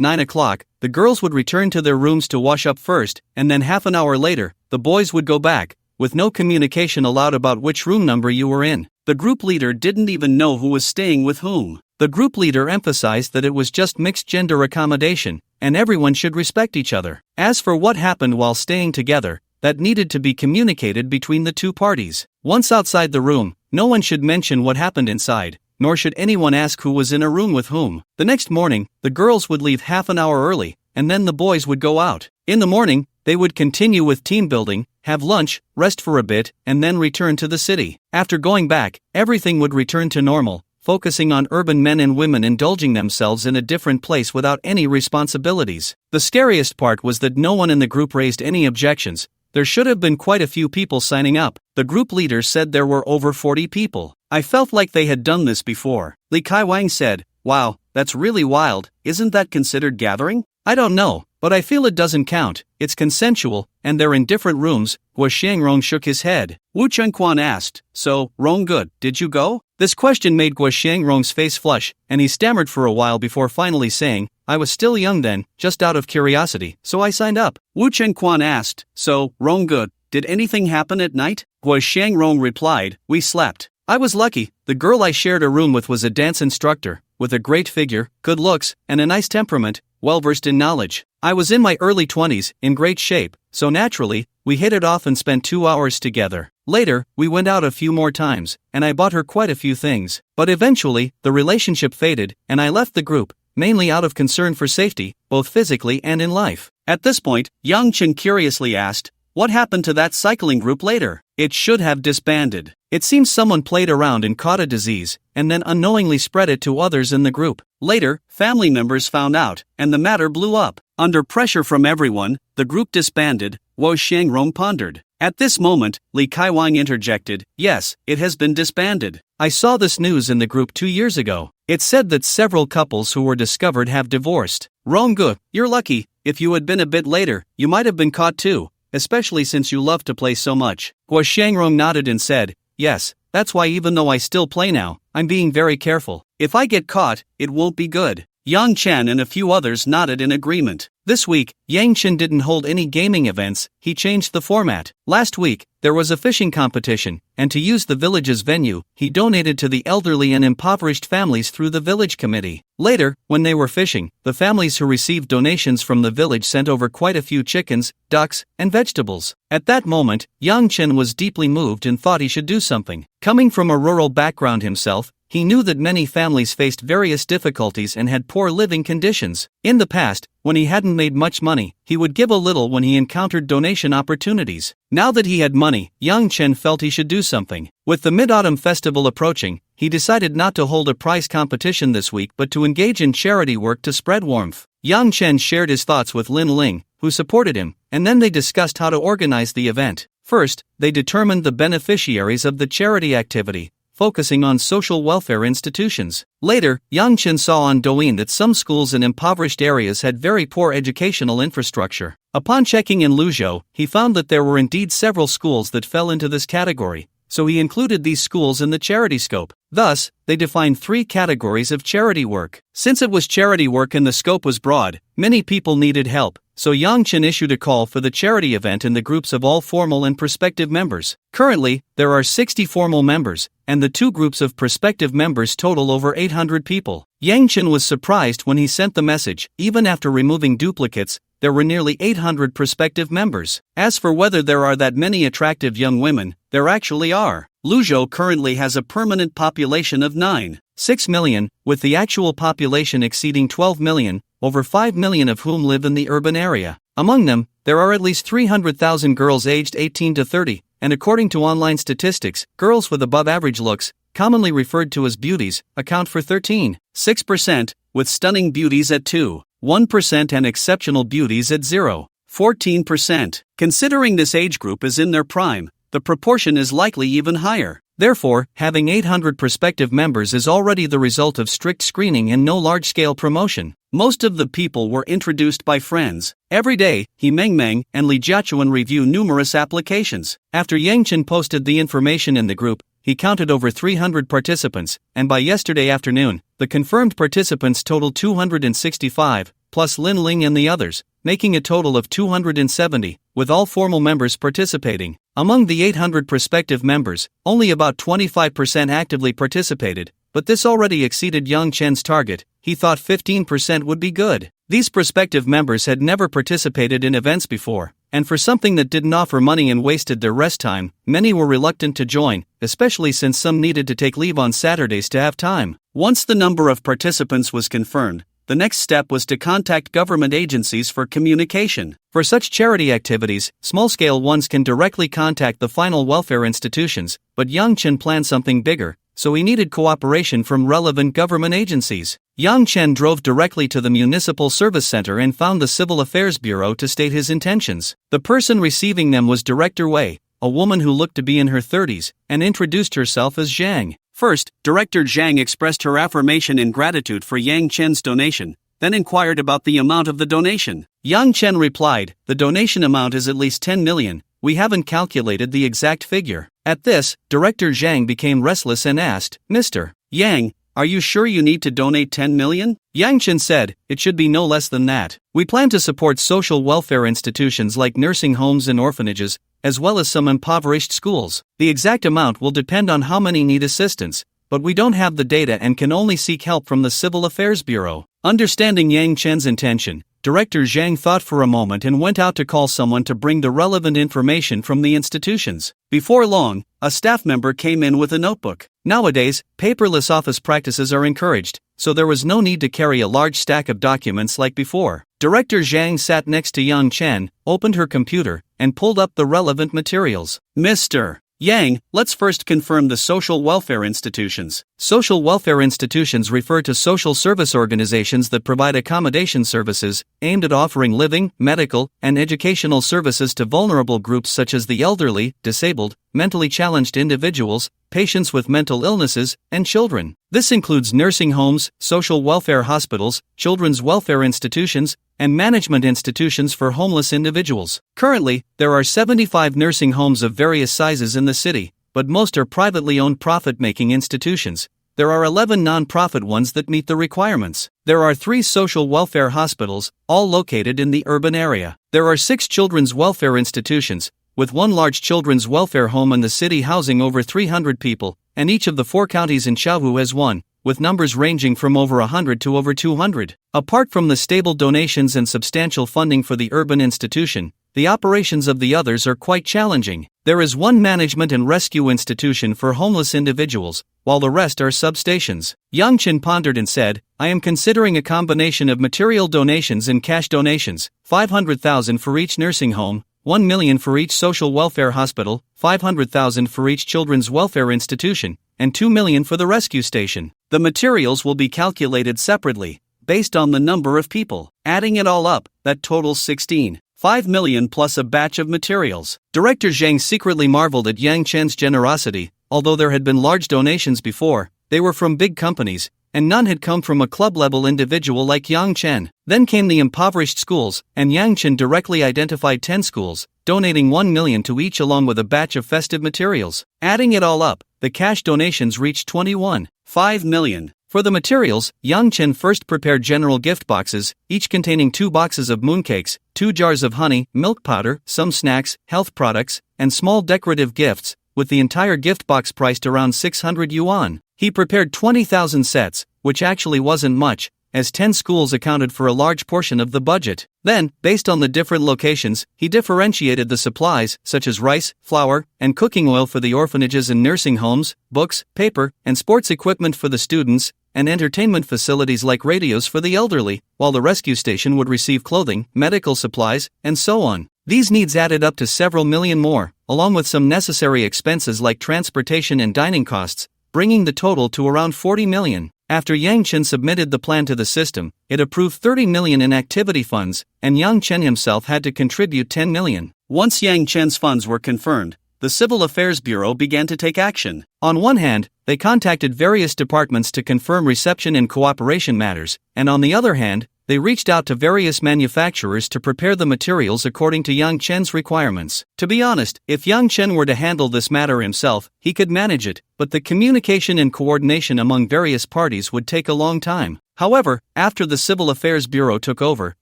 9 o'clock, the girls would return to their rooms to wash up first, and then half an hour later, the boys would go back, with no communication allowed about which room number you were in. The group leader didn't even know who was staying with whom. The group leader emphasized that it was just mixed-gender accommodation, and everyone should respect each other. As for what happened while staying together, that needed to be communicated between the two parties. Once outside the room, no one should mention what happened inside, nor should anyone ask who was in a room with whom. The next morning, the girls would leave half an hour early, and then the boys would go out. In the morning, they would continue with team building, have lunch, rest for a bit, and then return to the city. After going back, everything would return to normal, focusing on urban men and women indulging themselves in a different place without any responsibilities. The scariest part was that no one in the group raised any objections. There should have been quite a few people signing up. The group leader said there were over 40 people. I felt like they had done this before. Li Kai-wang said, "Wow, that's really wild. Isn't that considered gathering?" "I don't know, but I feel it doesn't count. It's consensual, and they're in different rooms." Guo Xiangrong shook his head. Wu Chunquan asked, "So, Rong Good, did you go?" This question made Guo Xiangrong's face flush, and he stammered for a while before finally saying, "I was still young then, just out of curiosity, so I signed up." Wu Chunquan asked, "So, Rong Good, did anything happen at night?" Guo Xiangrong replied, "We slept. I was lucky. The girl I shared a room with was a dance instructor, with a great figure, good looks, and a nice temperament, well-versed in knowledge. I was in my early 20s, in great shape, so naturally, we hit it off and spent 2 hours together. Later, we went out a few more times, and I bought her quite a few things. But eventually, the relationship faded, and I left the group, mainly out of concern for safety, both physically and in life." At this point, Yang Chen curiously asked, "What happened to that cycling group later?" "It should have disbanded. It seems someone played around and caught a disease, and then unknowingly spread it to others in the group. Later, family members found out, and the matter blew up. Under pressure from everyone, the group disbanded," Wu Xiangrong pondered. At this moment, Li Kai-wang interjected, "Yes, it has been disbanded. I saw this news in the group 2 years ago. It said that several couples who were discovered have divorced." "Ronggu, you're lucky. If you had been a bit later, you might have been caught too, especially since you love to play so much." Guo Xiangrong nodded and said, "Yes, that's why even though I still play now, I'm being very careful. If I get caught, it won't be good." Yang Chen and a few others nodded in agreement. This week, Yang Chen didn't hold any gaming events. He changed the format. Last week, there was a fishing competition, and to use the village's venue, he donated to the elderly and impoverished families through the village committee. Later, when they were fishing, the families who received donations from the village sent over quite a few chickens, ducks, and vegetables. At that moment, Yang Chen was deeply moved and thought he should do something. Coming from a rural background himself, he knew that many families faced various difficulties and had poor living conditions. In the past, when he hadn't made much money, he would give a little when he encountered donation opportunities. Now that he had money, Yang Chen felt he should do something. With the Mid-Autumn Festival approaching, he decided not to hold a prize competition this week but to engage in charity work to spread warmth. Yang Chen shared his thoughts with Lin Ling, who supported him, and then they discussed how to organize the event. First, they determined the beneficiaries of the charity activity, focusing on social welfare institutions. Later, Yang Chen saw on Douyin that some schools in impoverished areas had very poor educational infrastructure. Upon checking in Luzhou, he found that there were indeed several schools that fell into this category, so he included these schools in the charity scope. Thus, they defined 3 categories of charity work. Since it was charity work and the scope was broad, many people needed help, so Yang Chen issued a call for the charity event in the groups of all formal and prospective members. Currently, there are 60 formal members, and the 2 groups of prospective members total over 800 people. Yang Chen was surprised when he sent the message. Even after removing duplicates, there were nearly 800 prospective members. As for whether there are that many attractive young women, there actually are. Luzhou currently has a permanent population of 9.6 million, with the actual population exceeding 12 million. over 5 million of whom live in the urban area. Among them, there are at least 300,000 girls aged 18 to 30, and according to online statistics, girls with above-average looks, commonly referred to as beauties, account for 13.6%, with stunning beauties at 2.1% and exceptional beauties at 0.14%. Considering this age group is in their prime, the proportion is likely even higher. Therefore, having 800 prospective members is already the result of strict screening and no large-scale promotion. Most of the people were introduced by friends. Every day, He Mengmeng and Li Jiachuan review numerous applications. After Yang Chen posted the information in the group, he counted over 300 participants, and by yesterday afternoon, the confirmed participants totaled 265, plus Lin Ling and the others, making a total of 270, with all formal members participating. Among the 800 prospective members, only about 25% actively participated, but this already exceeded Yang Chen's target. He thought 15% would be good. These prospective members had never participated in events before, and for something that didn't offer money and wasted their rest time, many were reluctant to join, especially since some needed to take leave on Saturdays to have time. Once the number of participants was confirmed, the next step was to contact government agencies for communication. For such charity activities, small-scale ones can directly contact the final welfare institutions, but Yang Chen planned something bigger, so he needed cooperation from relevant government agencies. Yang Chen drove directly to the Municipal Service Center and found the Civil Affairs Bureau to state his intentions. The person receiving them was Director Wei, a woman who looked to be in her 30s, and introduced herself as Zhang. First, Director Zhang expressed her affirmation and gratitude for Yang Chen's donation, then inquired about the amount of the donation. Yang Chen replied, "The donation amount is at least 10 million, we haven't calculated the exact figure." At this, Director Zhang became restless and asked, "Mr. Yang, are you sure you need to donate 10 million? Yang Chen said, "It should be no less than that. We plan to support social welfare institutions like nursing homes and orphanages, as well as some impoverished schools. The exact amount will depend on how many need assistance, but we don't have the data and can only seek help from the Civil Affairs Bureau." Understanding Yang Chen's intention, Director Zhang thought for a moment and went out to call someone to bring the relevant information from the institutions. Before long, a staff member came in with a notebook. Nowadays, paperless office practices are encouraged, so there was no need to carry a large stack of documents like before. Director Zhang sat next to Yang Chen, opened her computer, and pulled up the relevant materials. "Mr. Yang, let's first confirm the social welfare institutions." Social welfare institutions refer to social service organizations that provide accommodation services, aimed at offering living, medical, and educational services to vulnerable groups such as the elderly, disabled, mentally challenged individuals, patients with mental illnesses, and children. This includes nursing homes, social welfare hospitals, children's welfare institutions, and management institutions for homeless individuals. Currently, there are 75 nursing homes of various sizes in the city, but most are privately owned profit-making institutions. There are 11 non-profit ones that meet the requirements. There are 3 social welfare hospitals, all located in the urban area. There are 6 children's welfare institutions, with 1 large children's welfare home in the city housing over 300 people, and each of the 4 counties in Chaohu has one, with numbers ranging from over 100 to over 200. Apart from the stable donations and substantial funding for the urban institution, the operations of the others are quite challenging. There is 1 management and rescue institution for homeless individuals, while the rest are substations. Yang Chen pondered and said, "I am considering a combination of material donations and cash donations, 500,000 for each nursing home, 1 million for each social welfare hospital, 500,000 for each children's welfare institution, and 2 million for the rescue station. The materials will be calculated separately, based on the number of people. Adding it all up, that totals 16.5 million plus a batch of materials." Director Zhang secretly marveled at Yang Chen's generosity. Although there had been large donations before, they were from big companies, and none had come from a club-level individual like Yang Chen. Then came the impoverished schools, and Yang Chen directly identified 10 schools, donating 1 million to each along with a batch of festive materials. Adding it all up, the cash donations reached 21.5 million. For the materials, Yang Chen first prepared general gift boxes, each containing 2 boxes of mooncakes, 2 jars of honey, milk powder, some snacks, health products, and small decorative gifts, with the entire gift box priced around 600 yuan. He prepared 20,000 sets, which actually wasn't much, as 10 schools accounted for a large portion of the budget. Then, based on the different locations, he differentiated the supplies, such as rice, flour, and cooking oil for the orphanages and nursing homes, books, paper, and sports equipment for the students, and entertainment facilities like radios for the elderly, while the rescue station would receive clothing, medical supplies, and so on. These needs added up to several million more, along with some necessary expenses like transportation and dining costs, bringing the total to around 40 million. After Yang Chen submitted the plan to the system, it approved 30 million in activity funds, and Yang Chen himself had to contribute 10 million. Once Yang Chen's funds were confirmed, the Civil Affairs Bureau began to take action. On one hand, they contacted various departments to confirm reception and cooperation matters, and on the other hand, they reached out to various manufacturers to prepare the materials according to Yang Chen's requirements. To be honest, if Yang Chen were to handle this matter himself, he could manage it, but the communication and coordination among various parties would take a long time. However, after the Civil Affairs Bureau took over,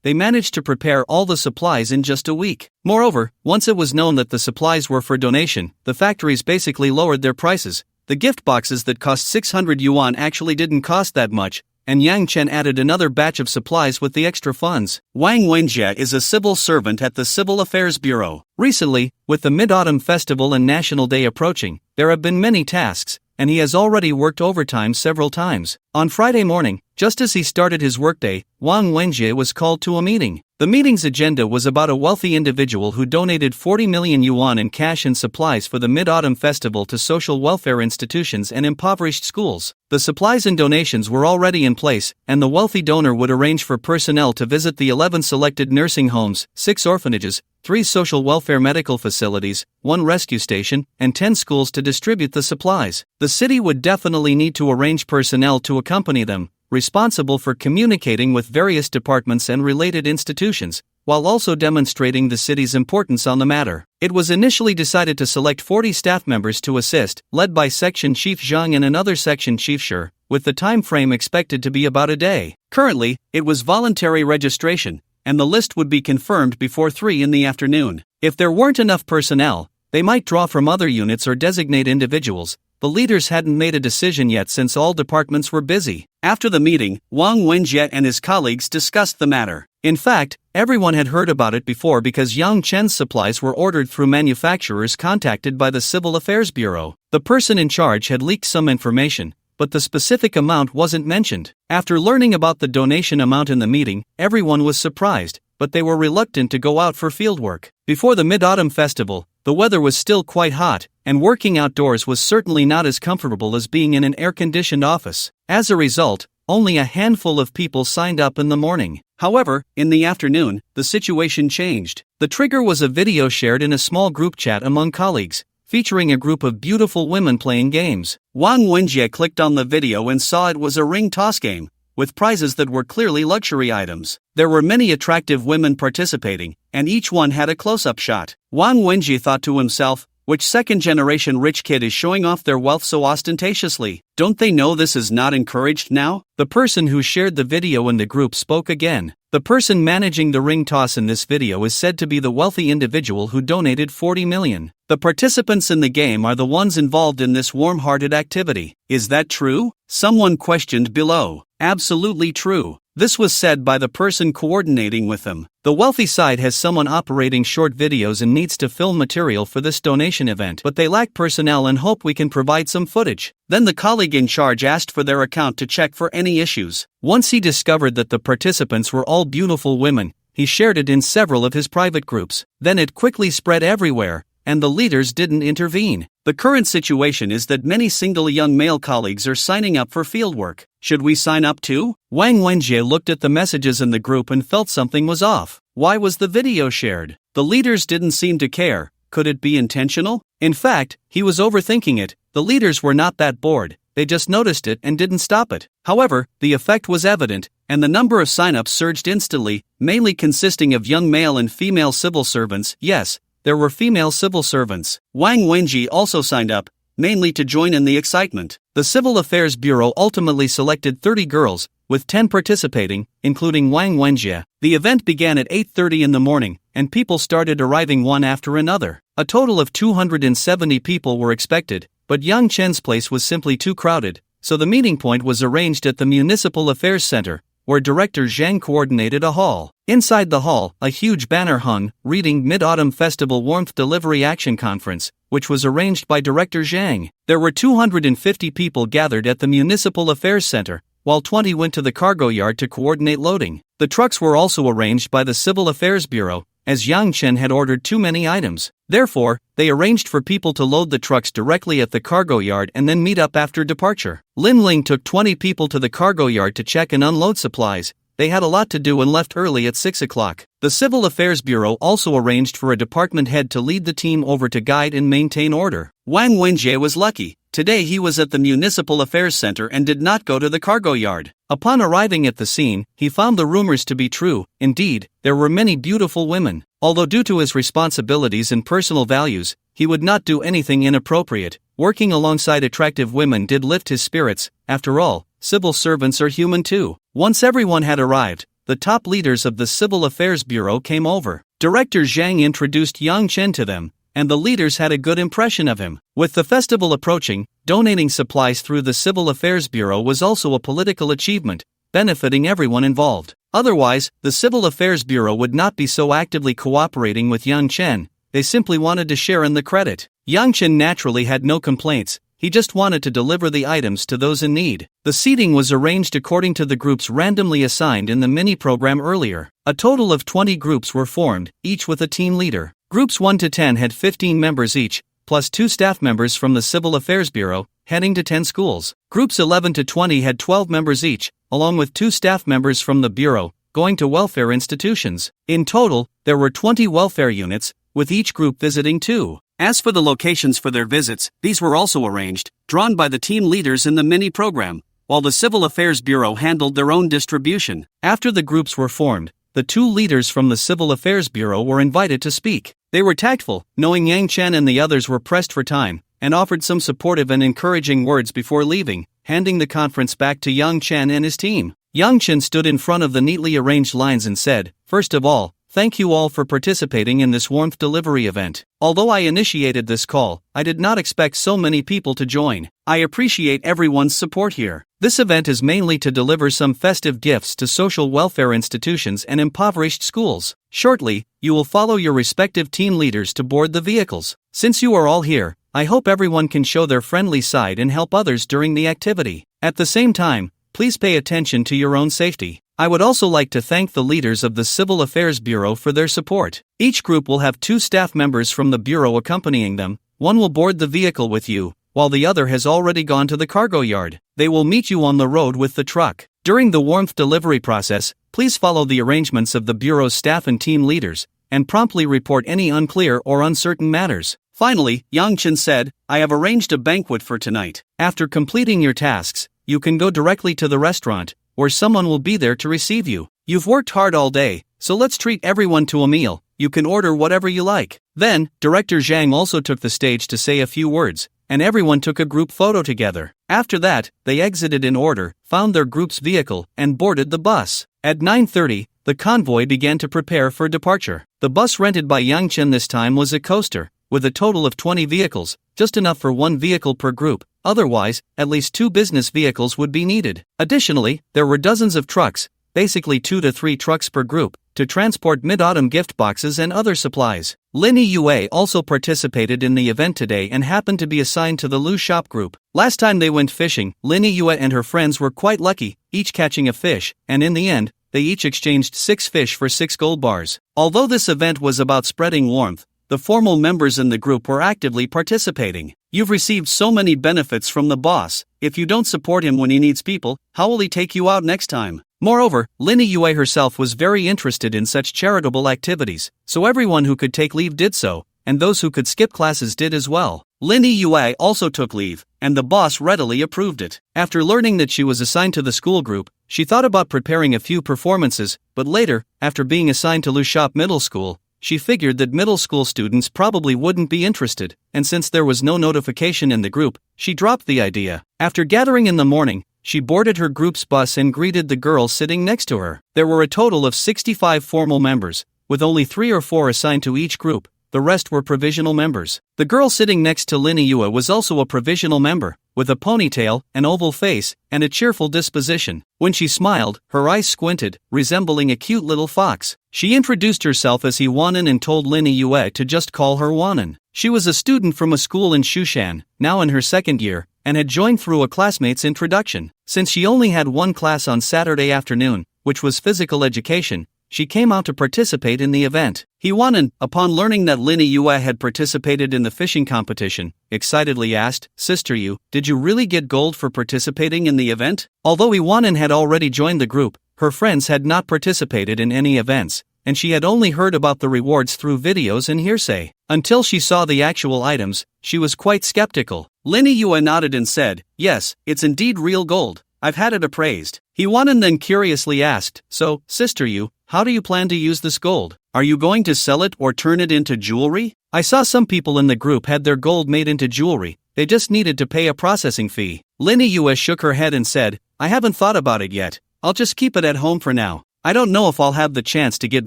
they managed to prepare all the supplies in just a week. Moreover, once it was known that the supplies were for donation, the factories basically lowered their prices. The gift boxes that cost 600 yuan actually didn't cost that much, and Yang Chen added another batch of supplies with the extra funds. Wang Wenjie is a civil servant at the Civil Affairs Bureau. Recently, with the Mid-Autumn Festival and National Day approaching, there have been many tasks, and he has already worked overtime several times. On Friday morning, just as he started his workday, Wang Wenjie was called to a meeting. The meeting's agenda was about a wealthy individual who donated 40 million yuan in cash and supplies for the Mid-Autumn Festival to social welfare institutions and impoverished schools. The supplies and donations were already in place, and the wealthy donor would arrange for personnel to visit the 11 selected nursing homes, 6 orphanages, 3 social welfare medical facilities, 1 rescue station, and 10 schools to distribute the supplies. The city would definitely need to arrange personnel to accompany them, responsible for communicating with various departments and related institutions, while also demonstrating the city's importance on the matter. It was initially decided to select 40 staff members to assist, led by Section Chief Zhang and another Section Chief Shi, with the time frame expected to be about a day. Currently, it was voluntary registration, and the list would be confirmed before 3 in the afternoon. If there weren't enough personnel, they might draw from other units or designate individuals. The leaders hadn't made a decision yet since all departments were busy. After the meeting, Wang Wenjie and his colleagues discussed the matter. In fact, everyone had heard about it before because Yang Chen's supplies were ordered through manufacturers contacted by the Civil Affairs Bureau. The person in charge had leaked some information, but the specific amount wasn't mentioned. After learning about the donation amount in the meeting, everyone was surprised, but they were reluctant to go out for fieldwork. Before the Mid-Autumn Festival, the weather was still quite hot, and working outdoors was certainly not as comfortable as being in an air-conditioned office. As a result, only a handful of people signed up in the morning. However, in the afternoon, the situation changed. The trigger was a video shared in a small group chat among colleagues, featuring a group of beautiful women playing games. Wang Wenjie clicked on the video and saw it was a ring toss game, with prizes that were clearly luxury items. There were many attractive women participating, and each one had a close-up shot. Wang Wenjie thought to himself, which second-generation rich kid is showing off their wealth so ostentatiously? Don't they know this is not encouraged now? The person who shared the video in the group spoke again. The person managing the ring toss in this video is said to be the wealthy individual who donated 40 million. The participants in the game are the ones involved in this warm-hearted activity. Is that true? Someone questioned below. Absolutely true. This was said by the person coordinating with them. The wealthy side has someone operating short videos and needs to film material for this donation event, but they lack personnel and hope we can provide some footage. Then the colleague in charge asked for their account to check for any issues. Once he discovered that the participants were all beautiful women, he shared it in several of his private groups. Then it quickly spread everywhere, and the leaders didn't intervene. The current situation is that many single young male colleagues are signing up for fieldwork. Should we sign up too? Wang Wenjie looked at the messages in the group and felt something was off. Why was the video shared? The leaders didn't seem to care. Could it be intentional? In fact, he was overthinking it. The leaders were not that bored. They just noticed it and didn't stop it. However, the effect was evident, and the number of sign-ups surged instantly, mainly consisting of young male and female civil servants. Yes, there were female civil servants. Wang Wenjie also signed up, mainly to join in the excitement. The Civil Affairs Bureau ultimately selected 30 girls, with 10 participating, including Wang Wenjie. The event began at 8:30 in the morning, and people started arriving one after another. A total of 270 people were expected, but Yang Chen's place was simply too crowded, so the meeting point was arranged at the Municipal Affairs Center, where Director Zhang coordinated a hall. Inside the hall, a huge banner hung, reading Mid-Autumn Festival Warmth Delivery Action Conference, which was arranged by Director Zhang. There were 250 people gathered at the Municipal Affairs Center, while 20 went to the cargo yard to coordinate loading. The trucks were also arranged by the Civil Affairs Bureau, as Yang Chen had ordered too many items. Therefore, they arranged for people to load the trucks directly at the cargo yard and then meet up after departure. Lin Ling took 20 people to the cargo yard to check and unload supplies. They had a lot to do and left early at 6 o'clock. The Civil Affairs Bureau also arranged for a department head to lead the team over to guide and maintain order. Wang Wenjie was lucky. Today he was at the Municipal Affairs Center and did not go to the cargo yard. Upon arriving at the scene, he found the rumors to be true. Indeed, there were many beautiful women. Although due to his responsibilities and personal values, he would not do anything inappropriate. Working alongside attractive women did lift his spirits. After all, civil servants are human too. Once everyone had arrived, the top leaders of the Civil Affairs Bureau came over. Director Zhang introduced Yang Chen to them, and the leaders had a good impression of him. With the festival approaching, donating supplies through the Civil Affairs Bureau was also a political achievement, benefiting everyone involved. Otherwise, the Civil Affairs Bureau would not be so actively cooperating with Yang Chen. They simply wanted to share in the credit. Yang Chen naturally had no complaints. He just wanted to deliver the items to those in need. The seating was arranged according to the groups randomly assigned in the mini-program earlier. A total of 20 groups were formed, each with a team leader. Groups 1 to 10 had 15 members each, plus 2 staff members from the Civil Affairs Bureau, heading to 10 schools. Groups 11 to 20 had 12 members each, along with 2 staff members from the Bureau, going to welfare institutions. In total, there were 20 welfare units, with each group visiting 2. As for the locations for their visits, these were also arranged, drawn by the team leaders in the mini-program, while the Civil Affairs Bureau handled their own distribution. After the groups were formed, the 2 leaders from the Civil Affairs Bureau were invited to speak. They were tactful, knowing Yang Chen and the others were pressed for time, and offered some supportive and encouraging words before leaving, handing the conference back to Yang Chen and his team. Yang Chen stood in front of the neatly arranged lines and said, "First of all, thank you all for participating in this warmth delivery event. Although I initiated this call, I did not expect so many people to join. I appreciate everyone's support here. This event is mainly to deliver some festive gifts to social welfare institutions and impoverished schools. Shortly, you will follow your respective team leaders to board the vehicles. Since you are all here, I hope everyone can show their friendly side and help others during the activity. At the same time, please pay attention to your own safety. I would also like to thank the leaders of the Civil Affairs Bureau for their support. Each group will have 2 staff members from the Bureau accompanying them. One will board the vehicle with you, while the other has already gone to the cargo yard. They will meet you on the road with the truck. During the warmth delivery process, please follow the arrangements of the Bureau's staff and team leaders, and promptly report any unclear or uncertain matters." Finally, Yang Chen said, "I have arranged a banquet for tonight. After completing your tasks, you can go directly to the restaurant, where someone will be there to receive you. You've worked hard all day, so let's treat everyone to a meal. You can order whatever you like." Then, Director Zhang also took the stage to say a few words, and everyone took a group photo together. After that, they exited in order, found their group's vehicle, and boarded the bus. At 9:30, the convoy began to prepare for departure. The bus rented by Yang Chen this time was a coaster, with a total of 20 vehicles, just enough for 1 vehicle per group. Otherwise, at least 2 business vehicles would be needed. Additionally, there were dozens of trucks, basically 2 to 3 trucks per group, to transport mid-autumn gift boxes and other supplies. Lin Yue also participated in the event today and happened to be assigned to the Lu Shop group. Last time they went fishing, Lin Yue and her friends were quite lucky, each catching a fish, and in the end, they each exchanged 6 fish for 6 gold bars. Although this event was about spreading warmth, the formal members in the group were actively participating. You've received so many benefits from the boss. If you don't support him when he needs people, how will he take you out next time? Moreover, Lin Yue herself was very interested in such charitable activities, so everyone who could take leave did so, and those who could skip classes did as well. Lin Yue also took leave, and the boss readily approved it. After learning that she was assigned to the school group, she thought about preparing a few performances, but later, after being assigned to Lu Shop Middle School, she figured that middle school students probably wouldn't be interested, and since there was no notification in the group, she dropped the idea. After gathering in the morning, she boarded her group's bus and greeted the girl sitting next to her. There were a total of 65 formal members, with only 3 or 4 assigned to each group. The rest were provisional members. The girl sitting next to Lin Yue was also a provisional member, with a ponytail, an oval face, and a cheerful disposition. When she smiled, her eyes squinted, resembling a cute little fox. She introduced herself as Hewanan and told Lin Yue to just call her Wanan. She was a student from a school in Shushan, now in her 2nd year, and had joined through a classmate's introduction. Since she only had one class on Saturday afternoon, which was physical education, she came out to participate in the event. Hee-won, upon learning that Lin Yue had participated in the fishing competition, excitedly asked, "Sister Yu, did you really get gold for participating in the event?" Although Hee-won had already joined the group, her friends had not participated in any events, and she had only heard about the rewards through videos and hearsay. Until she saw the actual items, she was quite skeptical. Lin Yue nodded and said, "Yes, it's indeed real gold. I've had it appraised." Hee-won then curiously asked, "So, Sister Yu, how do you plan to use this gold? Are you going to sell it or turn it into jewelry? I saw some people in the group had their gold made into jewelry, they just needed to pay a processing fee." Lin Yue shook her head and said, "I haven't thought about it yet. I'll just keep it at home for now. I don't know if I'll have the chance to get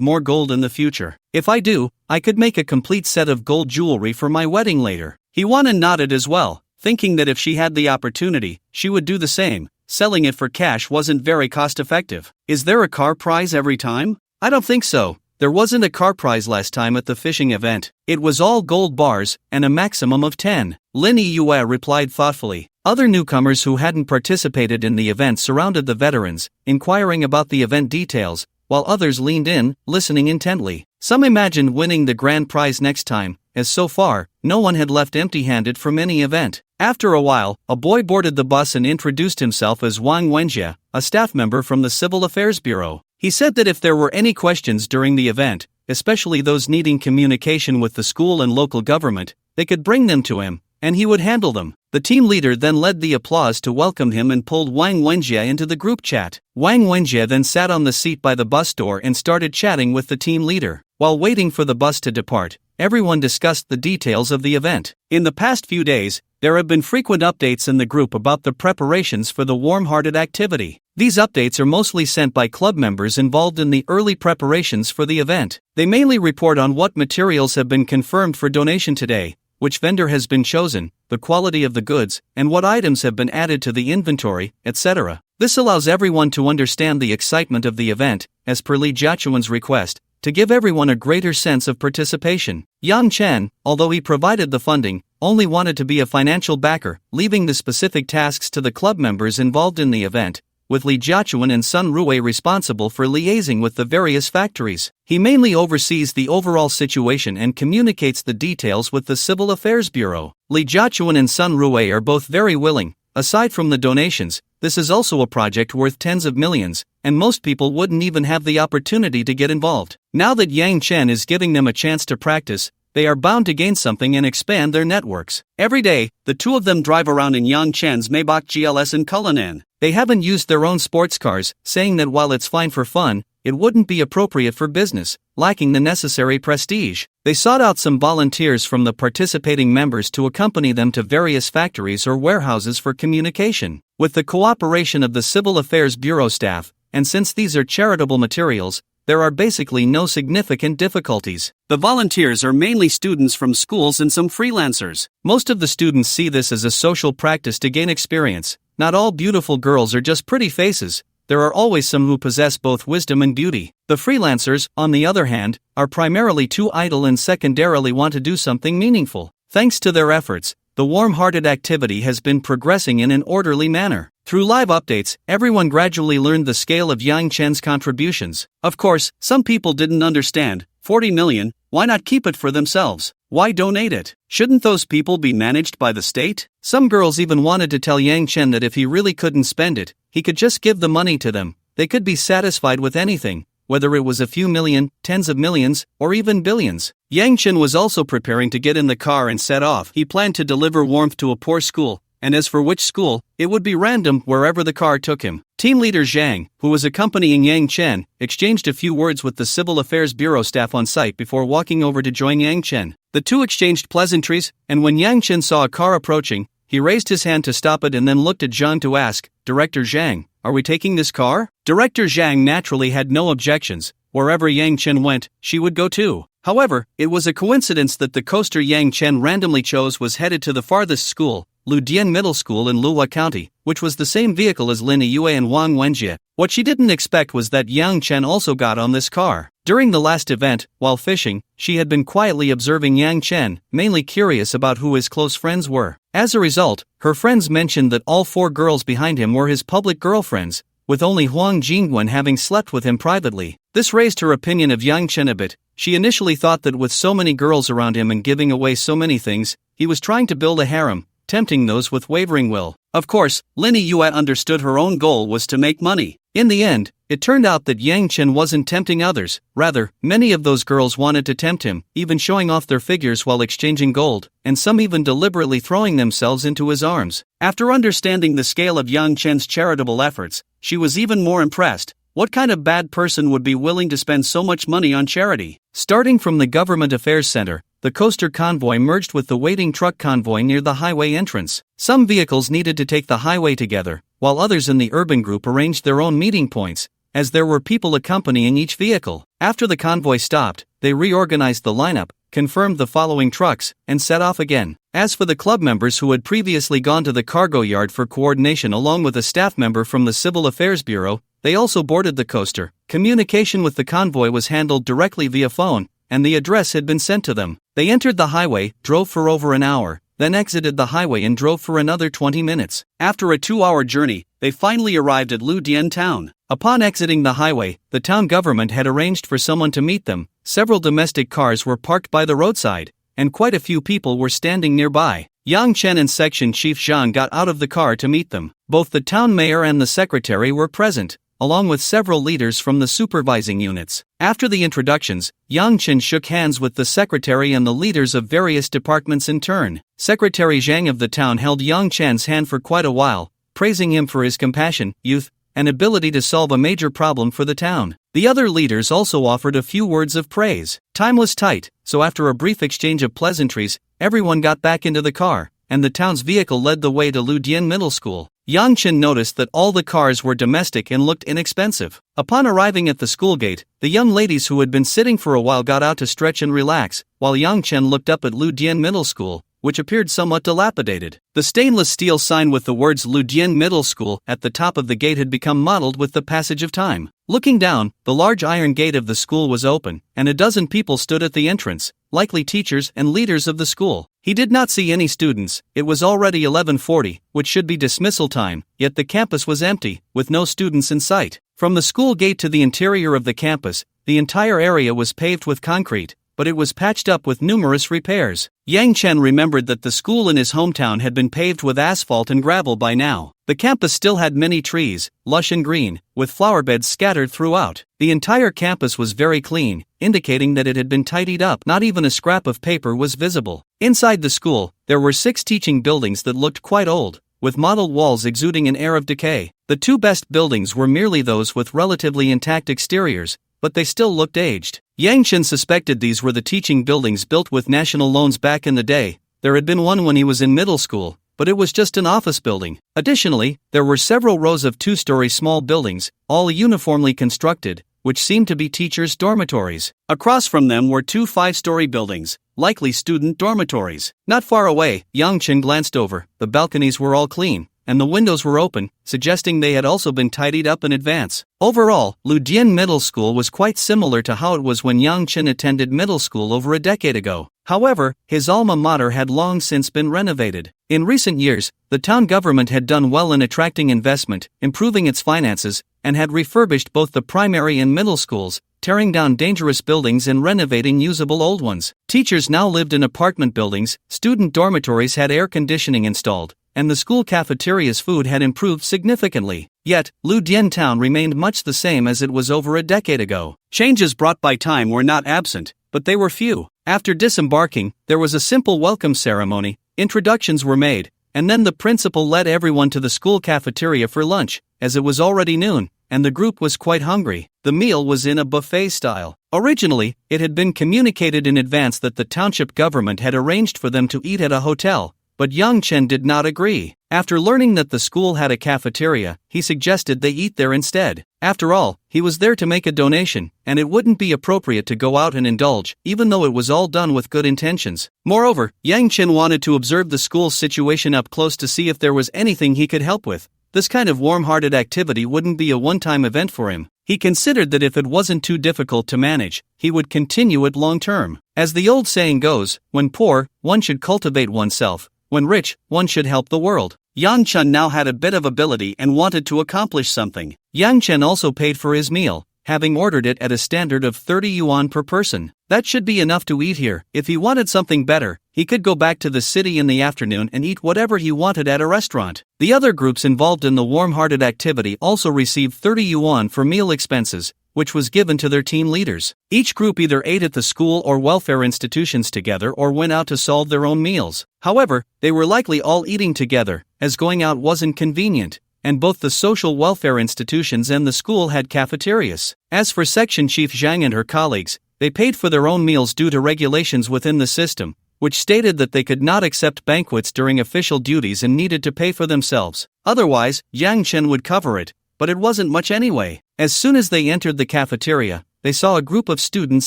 more gold in the future. If I do, I could make a complete set of gold jewelry for my wedding later." Hee-won nodded as well, thinking that if she had the opportunity, she would do the same. Selling it for cash wasn't very cost-effective. Is there a car prize every time? I don't think so. There wasn't a car prize last time at the fishing event. It was all gold bars, and a maximum of 10. Lin Yue replied thoughtfully. Other newcomers who hadn't participated in the event surrounded the veterans, inquiring about the event details, while others leaned in, listening intently. Some imagined winning the grand prize next time, as so far, no one had left empty-handed from any event. After a while, a boy boarded the bus and introduced himself as Wang Wenjie, a staff member from the Civil Affairs Bureau. He said that if there were any questions during the event, especially those needing communication with the school and local government, they could bring them to him, and he would handle them. The team leader then led the applause to welcome him and pulled Wang Wenjie into the group chat. Wang Wenjie then sat on the seat by the bus door and started chatting with the team leader. While waiting for the bus to depart, everyone discussed the details of the event. In the past few days, there have been frequent updates in the group about the preparations for the warm-hearted activity. These updates are mostly sent by club members involved in the early preparations for the event. They mainly report on what materials have been confirmed for donation today, which vendor has been chosen, the quality of the goods, and what items have been added to the inventory, etc. This allows everyone to understand the excitement of the event, as per Li Jiachuan's request, to give everyone a greater sense of participation. Yang Chen, although he provided the funding, only wanted to be a financial backer, leaving the specific tasks to the club members involved in the event, with Li Jiachuan and Sun Rui responsible for liaising with the various factories. He mainly oversees the overall situation and communicates the details with the Civil Affairs Bureau. Li Jiachuan and Sun Rui are both very willing. Aside from the donations, this is also a project worth tens of millions, and most people wouldn't even have the opportunity to get involved. Now that Yang Chen is giving them a chance to practice, they are bound to gain something and expand their networks. Every day, the two of them drive around in Yang Chen's Maybach GLS in Cullinan. They haven't used their own sports cars, saying that while it's fine for fun, it wouldn't be appropriate for business, lacking the necessary prestige. They sought out some volunteers from the participating members to accompany them to various factories or warehouses for communication. With the cooperation of the Civil Affairs Bureau staff, and since these are charitable materials, there are basically no significant difficulties. The volunteers are mainly students from schools and some freelancers. Most of the students see this as a social practice to gain experience. Not all beautiful girls are just pretty faces. There are always some who possess both wisdom and beauty. The freelancers, on the other hand, are primarily too idle and secondarily want to do something meaningful. Thanks to their efforts, the warm-hearted activity has been progressing in an orderly manner. Through live updates, everyone gradually learned the scale of Yang Chen's contributions. Of course, some people didn't understand. 40 million, why not keep it for themselves? Why donate it? Shouldn't those people be managed by the state? Some girls even wanted to tell Yang Chen that if he really couldn't spend it, he could just give the money to them. They could be satisfied with anything, whether it was a few million, tens of millions, or even billions. Yang Chen was also preparing to get in the car and set off. He planned to deliver warmth to a poor school, and as for which school, it would be random wherever the car took him. Team leader Zhang, who was accompanying Yang Chen, exchanged a few words with the Civil Affairs Bureau staff on site before walking over to join Yang Chen. The two exchanged pleasantries, and when Yang Chen saw a car approaching, he raised his hand to stop it and then looked at Zhang to ask, "Director Zhang, are we taking this car?" Director Zhang naturally had no objections. Wherever Yang Chen went, she would go too. However, it was a coincidence that the coaster Yang Chen randomly chose was headed to the farthest school, Ludian Middle School in Luhua County, which was the same vehicle as Lin Yue and Wang Wenjie. What she didn't expect was that Yang Chen also got on this car. During the last event, while fishing, she had been quietly observing Yang Chen, mainly curious about who his close friends were. As a result, her friends mentioned that all 4 girls behind him were his public girlfriends, with only Huang Jingwen having slept with him privately. This raised her opinion of Yang Chen a bit. She initially thought that with so many girls around him and giving away so many things, he was trying to build a harem, tempting those with wavering will. Of course, Lin Yue understood her own goal was to make money. In the end, it turned out that Yang Chen wasn't tempting others, rather, many of those girls wanted to tempt him, even showing off their figures while exchanging gold, and some even deliberately throwing themselves into his arms. After understanding the scale of Yang Chen's charitable efforts, she was even more impressed. What kind of bad person would be willing to spend so much money on charity? Starting from the Government Affairs Center, the coaster convoy merged with the waiting truck convoy near the highway entrance. Some vehicles needed to take the highway together, while others in the urban group arranged their own meeting points, as there were people accompanying each vehicle. After the convoy stopped, they reorganized the lineup, confirmed the following trucks, and set off again. As for the club members who had previously gone to the cargo yard for coordination along with a staff member from the Civil Affairs Bureau, they also boarded the coaster. Communication with the convoy was handled directly via phone, and the address had been sent to them. They entered the highway, drove for over an hour, then exited the highway and drove for another 20 minutes. After a 2-hour journey, they finally arrived at Ludian town. Upon exiting the highway, the town government had arranged for someone to meet them. Several domestic cars were parked by the roadside, and quite a few people were standing nearby. Yang Chen and Section Chief Zhang got out of the car to meet them. Both the town mayor and the secretary were present, along with several leaders from the supervising units. After the introductions, Yang Chen shook hands with the secretary and the leaders of various departments in turn. Secretary Zhang of the town held Yang Chen's hand for quite a while, praising him for his compassion, youth, and ability to solve a major problem for the town. The other leaders also offered a few words of praise. Time was tight, so after a brief exchange of pleasantries, everyone got back into the car, and the town's vehicle led the way to Ludian Middle School. Yang Chen noticed that all the cars were domestic and looked inexpensive. Upon arriving at the school gate, the young ladies who had been sitting for a while got out to stretch and relax, while Yang Chen looked up at Ludian Middle School, which appeared somewhat dilapidated. The stainless steel sign with the words Ludian Middle School at the top of the gate had become mottled with the passage of time. Looking down, the large iron gate of the school was open, and a dozen people stood at the entrance, likely teachers and leaders of the school. He did not see any students. It was already 11:40, which should be dismissal time, yet the campus was empty, with no students in sight. From the school gate to the interior of the campus, the entire area was paved with concrete, but it was patched up with numerous repairs. Yang Chen remembered that the school in his hometown had been paved with asphalt and gravel by now. The campus still had many trees, lush and green, with flower beds scattered throughout. The entire campus was very clean, indicating that it had been tidied up. Not even a scrap of paper was visible. Inside the school, there were 6 teaching buildings that looked quite old, with mottled walls exuding an air of decay. The 2 best buildings were merely those with relatively intact exteriors, but they still looked aged. Yang Chen suspected these were the teaching buildings built with national loans back in the day. There had been one when he was in middle school, but it was just an office building. Additionally, there were several rows of 2-story small buildings, all uniformly constructed, which seemed to be teachers' dormitories. Across from them were 2 5-story buildings, likely student dormitories. Not far away, Yang Chen glanced over. The balconies were all clean, and the windows were open, suggesting they had also been tidied up in advance. Overall, Ludian Middle School was quite similar to how it was when Yang Chen attended middle school over a decade ago. However, his alma mater had long since been renovated. In recent years, the town government had done well in attracting investment, improving its finances, and had refurbished both the primary and middle schools, tearing down dangerous buildings and renovating usable old ones. Teachers now lived in apartment buildings, student dormitories had air conditioning installed, and the school cafeteria's food had improved significantly. Yet, Ludian town remained much the same as it was over a decade ago. Changes brought by time were not absent, but they were few. After disembarking, there was a simple welcome ceremony, introductions were made, and then the principal led everyone to the school cafeteria for lunch, as it was already noon, and the group was quite hungry. The meal was in a buffet style. Originally, it had been communicated in advance that the township government had arranged for them to eat at a hotel, but Yang Chen did not agree. After learning that the school had a cafeteria, he suggested they eat there instead. After all, he was there to make a donation, and it wouldn't be appropriate to go out and indulge, even though it was all done with good intentions. Moreover, Yang Chen wanted to observe the school's situation up close to see if there was anything he could help with. This kind of warm-hearted activity wouldn't be a one-time event for him. He considered that if it wasn't too difficult to manage, he would continue it long term. As the old saying goes, when poor, one should cultivate oneself, when rich, one should help the world. Yang Chen now had a bit of ability and wanted to accomplish something. Yang Chen also paid for his meal, having ordered it at a standard of 30 yuan per person. That should be enough to eat here. If he wanted something better, he could go back to the city in the afternoon and eat whatever he wanted at a restaurant. The other groups involved in the warm-hearted activity also received 30 yuan for meal expenses, which was given to their team leaders. Each group either ate at the school or welfare institutions together or went out to solve their own meals. However, they were likely all eating together, as going out wasn't convenient, and both the social welfare institutions and the school had cafeterias. As for Section Chief Zhang and her colleagues, they paid for their own meals due to regulations within the system, which stated that they could not accept banquets during official duties and needed to pay for themselves. Otherwise, Yang Chen would cover it, but it wasn't much anyway. As soon as they entered the cafeteria, they saw a group of students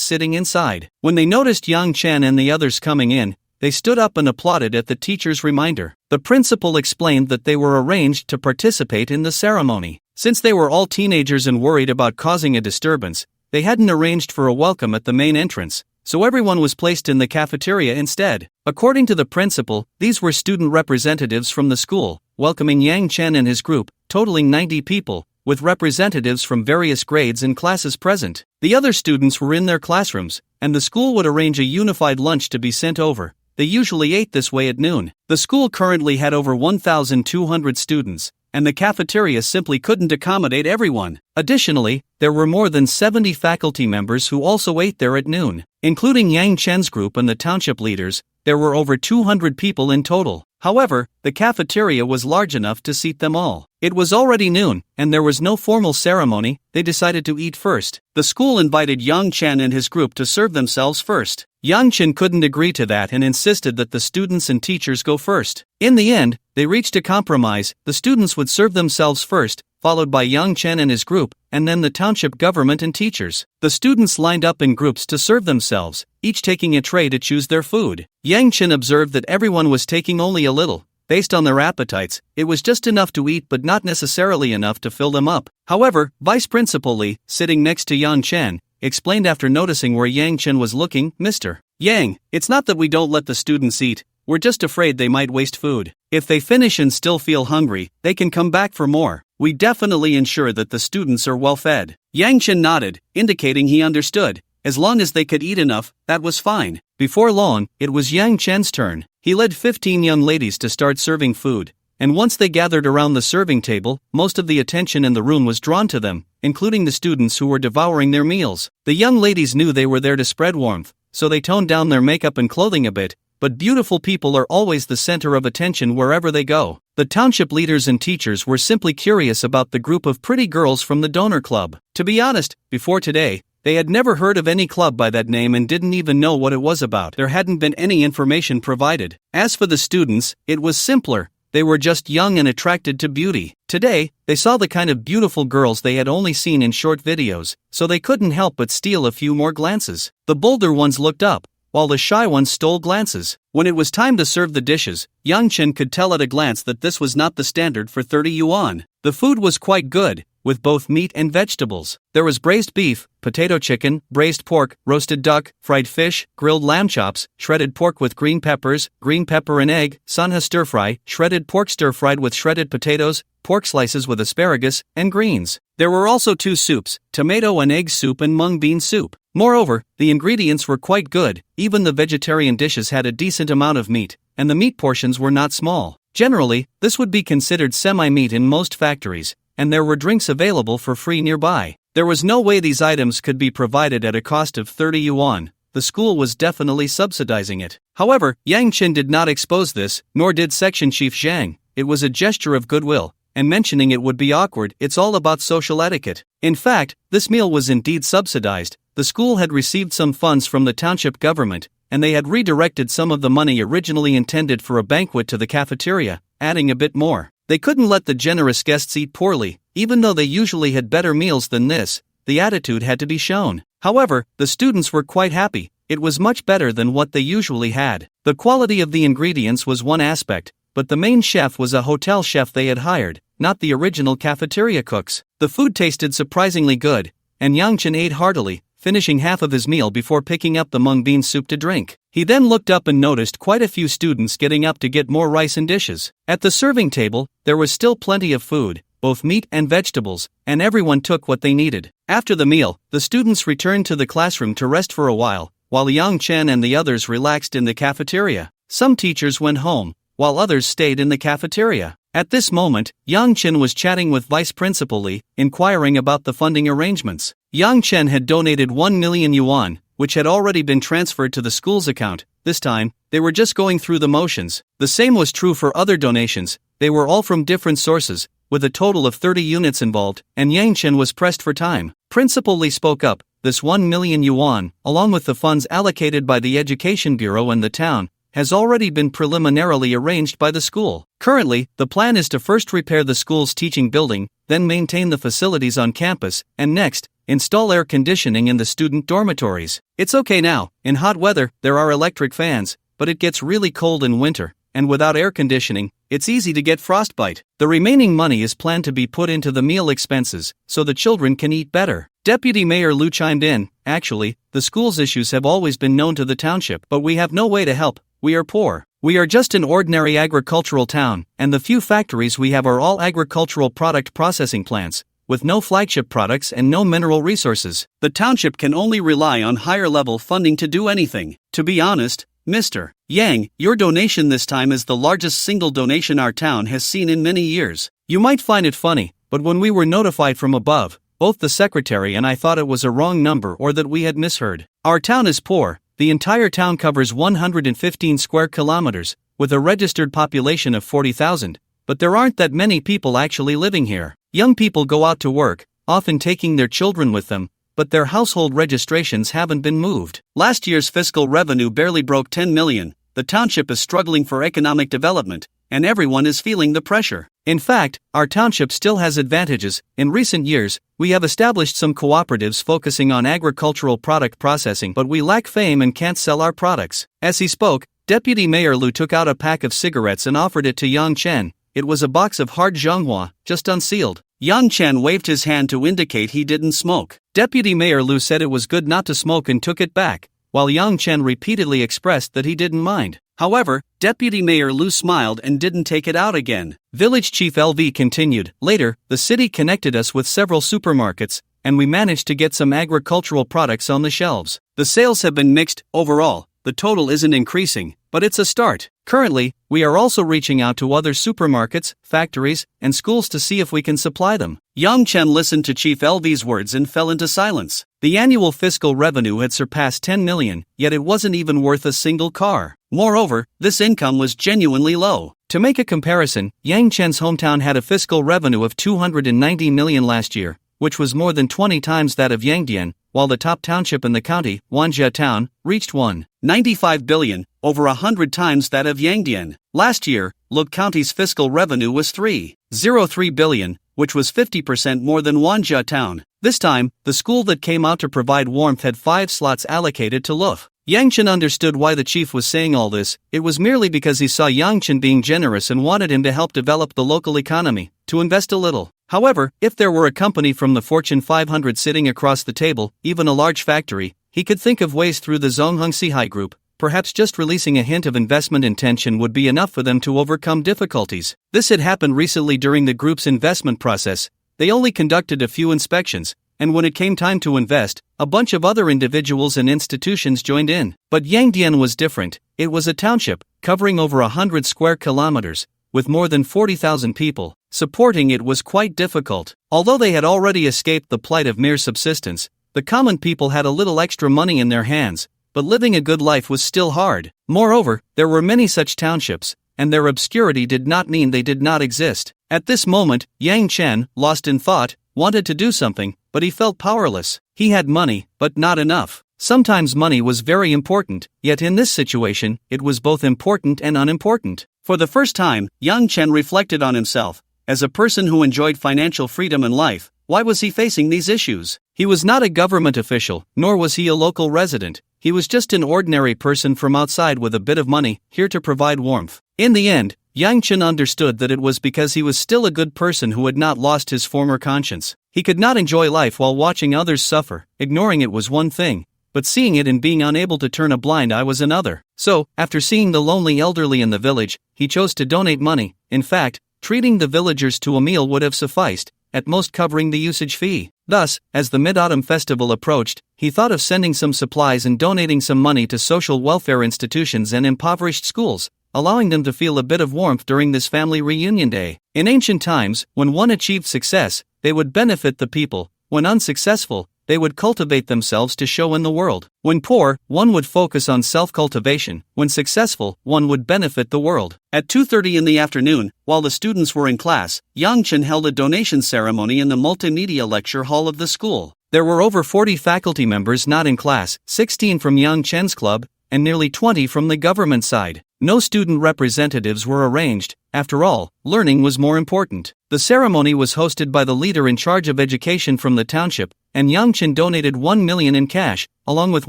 sitting inside. When they noticed Yang Chen and the others coming in, they stood up and applauded at the teacher's reminder. The principal explained that they were arranged to participate in the ceremony. Since they were all teenagers and worried about causing a disturbance, they hadn't arranged for a welcome at the main entrance, so everyone was placed in the cafeteria instead. According to the principal, these were student representatives from the school, welcoming Yang Chen and his group, totaling 90 people, with representatives from various grades and classes present. The other students were in their classrooms, and the school would arrange a unified lunch to be sent over. They usually ate this way at noon. The school currently had over 1,200 students, and the cafeteria simply couldn't accommodate everyone. Additionally, there were more than 70 faculty members who also ate there at noon. Including Yang Chen's group and the township leaders, there were over 200 people in total. However, the cafeteria was large enough to seat them all. It was already noon, and there was no formal ceremony. They decided to eat first. The school invited Yang Chen and his group to serve themselves first. Yang Chen couldn't agree to that and insisted that the students and teachers go first. In the end, they reached a compromise. The students would serve themselves first, followed by Yang Chen and his group, and then the township government and teachers. The students lined up in groups to serve themselves, each taking a tray to choose their food. Yang Chen observed that everyone was taking only a little. Based on their appetites, it was just enough to eat but not necessarily enough to fill them up. However, Vice Principal Li, sitting next to Yang Chen, explained after noticing where Yang Chen was looking, "Mr. Yang, it's not that we don't let the students eat, we're just afraid they might waste food. If they finish and still feel hungry, they can come back for more. We definitely ensure that the students are well fed." Yang Chen nodded, indicating he understood. As long as they could eat enough, that was fine. Before long, it was Yang Chen's turn. He led 15 young ladies to start serving food, and once they gathered around the serving table, most of the attention in the room was drawn to them, including the students who were devouring their meals. The young ladies knew they were there to spread warmth, so they toned down their makeup and clothing a bit, but beautiful people are always the center of attention wherever they go. The township leaders and teachers were simply curious about the group of pretty girls from the donor club. To be honest, before today, they had never heard of any club by that name and didn't even know what it was about. There hadn't been any information provided. As for the students, it was simpler. They were just young and attracted to beauty. Today, they saw the kind of beautiful girls they had only seen in short videos, so they couldn't help but steal a few more glances. The bolder ones looked up, while the shy ones stole glances. When it was time to serve the dishes, Yang Chen could tell at a glance that this was not the standard for 30 yuan. The food was quite good, with both meat and vegetables. There was braised beef, potato chicken, braised pork, roasted duck, fried fish, grilled lamb chops, shredded pork with green peppers, green pepper and egg, sanha stir-fry, shredded pork stir-fried with shredded potatoes, pork slices with asparagus, and greens. There were also 2 soups, tomato and egg soup and mung bean soup. Moreover, the ingredients were quite good. Even the vegetarian dishes had a decent amount of meat, and the meat portions were not small. Generally, this would be considered semi-meat in most factories, and there were drinks available for free nearby. There was no way these items could be provided at a cost of 30 yuan. The school was definitely subsidizing it. However, Yang Chen did not expose this, nor did Section Chief Zhang. It was a gesture of goodwill, and mentioning it would be awkward. It's all about social etiquette. In fact, this meal was indeed subsidized. The school had received some funds from the township government, and they had redirected some of the money originally intended for a banquet to the cafeteria, adding a bit more. They couldn't let the generous guests eat poorly. Even though they usually had better meals than this, the attitude had to be shown. However, the students were quite happy. It was much better than what they usually had. The quality of the ingredients was one aspect, but the main chef was a hotel chef they had hired, not the original cafeteria cooks. The food tasted surprisingly good, and Yang Chen ate heartily, finishing half of his meal before picking up the mung bean soup to drink. He then looked up and noticed quite a few students getting up to get more rice and dishes. At the serving table, there was still plenty of food, both meat and vegetables, and everyone took what they needed. After the meal, the students returned to the classroom to rest for a while Yang Chen and the others relaxed in the cafeteria. Some teachers went home, while others stayed in the cafeteria. At this moment, Yang Chen was chatting with Vice Principal Li, inquiring about the funding arrangements. Yang Chen had donated 1 million yuan, which had already been transferred to the school's account. This time, they were just going through the motions. The same was true for other donations. They were all from different sources, with a total of 30 units involved, and Yang Chen was pressed for time. Principal Li spoke up. This 1 million yuan, along with the funds allocated by the Education Bureau and the town, has already been preliminarily arranged by the school. Currently, the plan is to first repair the school's teaching building, then maintain the facilities on campus, and next, install air conditioning in the student dormitories. It's okay now. In hot weather, there are electric fans, but it gets really cold in winter, and without air conditioning, it's easy to get frostbite. The remaining money is planned to be put into the meal expenses, so the children can eat better. Deputy Mayor Lu chimed in. Actually, the school's issues have always been known to the township, but we have no way to help. We are poor. We are just an ordinary agricultural town, and the few factories we have are all agricultural product processing plants, with no flagship products and no mineral resources. The township can only rely on higher-level funding to do anything. To be honest, Mr. Yang, your donation this time is the largest single donation our town has seen in many years. You might find it funny, but when we were notified from above, both the secretary and I thought it was a wrong number or that we had misheard. Our town is poor. The entire town covers 115 square kilometers, with a registered population of 40,000, but there aren't that many people actually living here. Young people go out to work, often taking their children with them, but their household registrations haven't been moved. Last year's fiscal revenue barely broke 10 million. The township is struggling for economic development, and everyone is feeling the pressure. In fact, our township still has advantages. In recent years, we have established some cooperatives focusing on agricultural product processing, but we lack fame and can't sell our products. As he spoke, Deputy Mayor Lu took out a pack of cigarettes and offered it to Yang Chen. It was a box of hard Zhonghua, just unsealed. Yang Chen waved his hand to indicate he didn't smoke. Deputy Mayor Lu said it was good not to smoke and took it back, while Yang Chen repeatedly expressed that he didn't mind. However, Deputy Mayor Lu smiled and didn't take it out again. Village Chief LV continued. Later, the city connected us with several supermarkets, and we managed to get some agricultural products on the shelves. The sales have been mixed. Overall, the total isn't increasing, but it's a start. Currently, we are also reaching out to other supermarkets, factories, and schools to see if we can supply them. Yang Chen listened to Chief LV's words and fell into silence. The annual fiscal revenue had surpassed 10 million, yet it wasn't even worth a single car. Moreover, this income was genuinely low. To make a comparison, Yang Chen's hometown had a fiscal revenue of 290 million last year, which was more than 20 times that of Yangdian, while the top township in the county, Wanjia Town, reached 195 billion, over 100 times that of Yangdian. Last year, Lug County's fiscal revenue was 303 billion, which was 50% more than Wanjia Town. This time, the school that came out to provide warmth had 5 slots allocated to Luf. Yang Chen understood why the chief was saying all this. It was merely because he saw Yang Chen being generous and wanted him to help develop the local economy, to invest a little. However, if there were a company from the Fortune 500 sitting across the table, even a large factory, he could think of ways through the Zongheng Sihai Group. Perhaps just releasing a hint of investment intention would be enough for them to overcome difficulties. This had happened recently during the group's investment process. They only conducted a few inspections, and when it came time to invest, a bunch of other individuals and institutions joined in. But Yangdian was different. It was a township, covering over 100 square kilometers, with more than 40,000 people. Supporting it was quite difficult. Although they had already escaped the plight of mere subsistence, the common people had a little extra money in their hands, but living a good life was still hard. Moreover, there were many such townships, and their obscurity did not mean they did not exist. At this moment, Yang Chen, lost in thought, wanted to do something, but he felt powerless. He had money, but not enough. Sometimes money was very important, yet in this situation, it was both important and unimportant. For the first time, Yang Chen reflected on himself. As a person who enjoyed financial freedom in life, why was he facing these issues? He was not a government official, nor was he a local resident. He was just an ordinary person from outside with a bit of money, here to provide warmth. In the end, Yang Chen understood that it was because he was still a good person who had not lost his former conscience. He could not enjoy life while watching others suffer. Ignoring it was one thing, but seeing it and being unable to turn a blind eye was another. So, after seeing the lonely elderly in the village, he chose to donate money. In fact, treating the villagers to a meal would have sufficed, at most covering the usage fee. Thus, as the Mid-Autumn Festival approached, he thought of sending some supplies and donating some money to social welfare institutions and impoverished schools, allowing them to feel a bit of warmth during this family reunion day. In ancient times, when one achieved success, they would benefit the people. When unsuccessful, they would cultivate themselves to show in the world. When poor, one would focus on self-cultivation. When successful, one would benefit the world. At 2:30 in the afternoon, while the students were in class, Yang Chen held a donation ceremony in the multimedia lecture hall of the school. There were over 40 faculty members not in class, 16 from Yang Chen's club, and nearly 20 from the government side. No student representatives were arranged. After all, learning was more important. The ceremony was hosted by the leader in charge of education from the township, and Yang Chen donated 1 million in cash, along with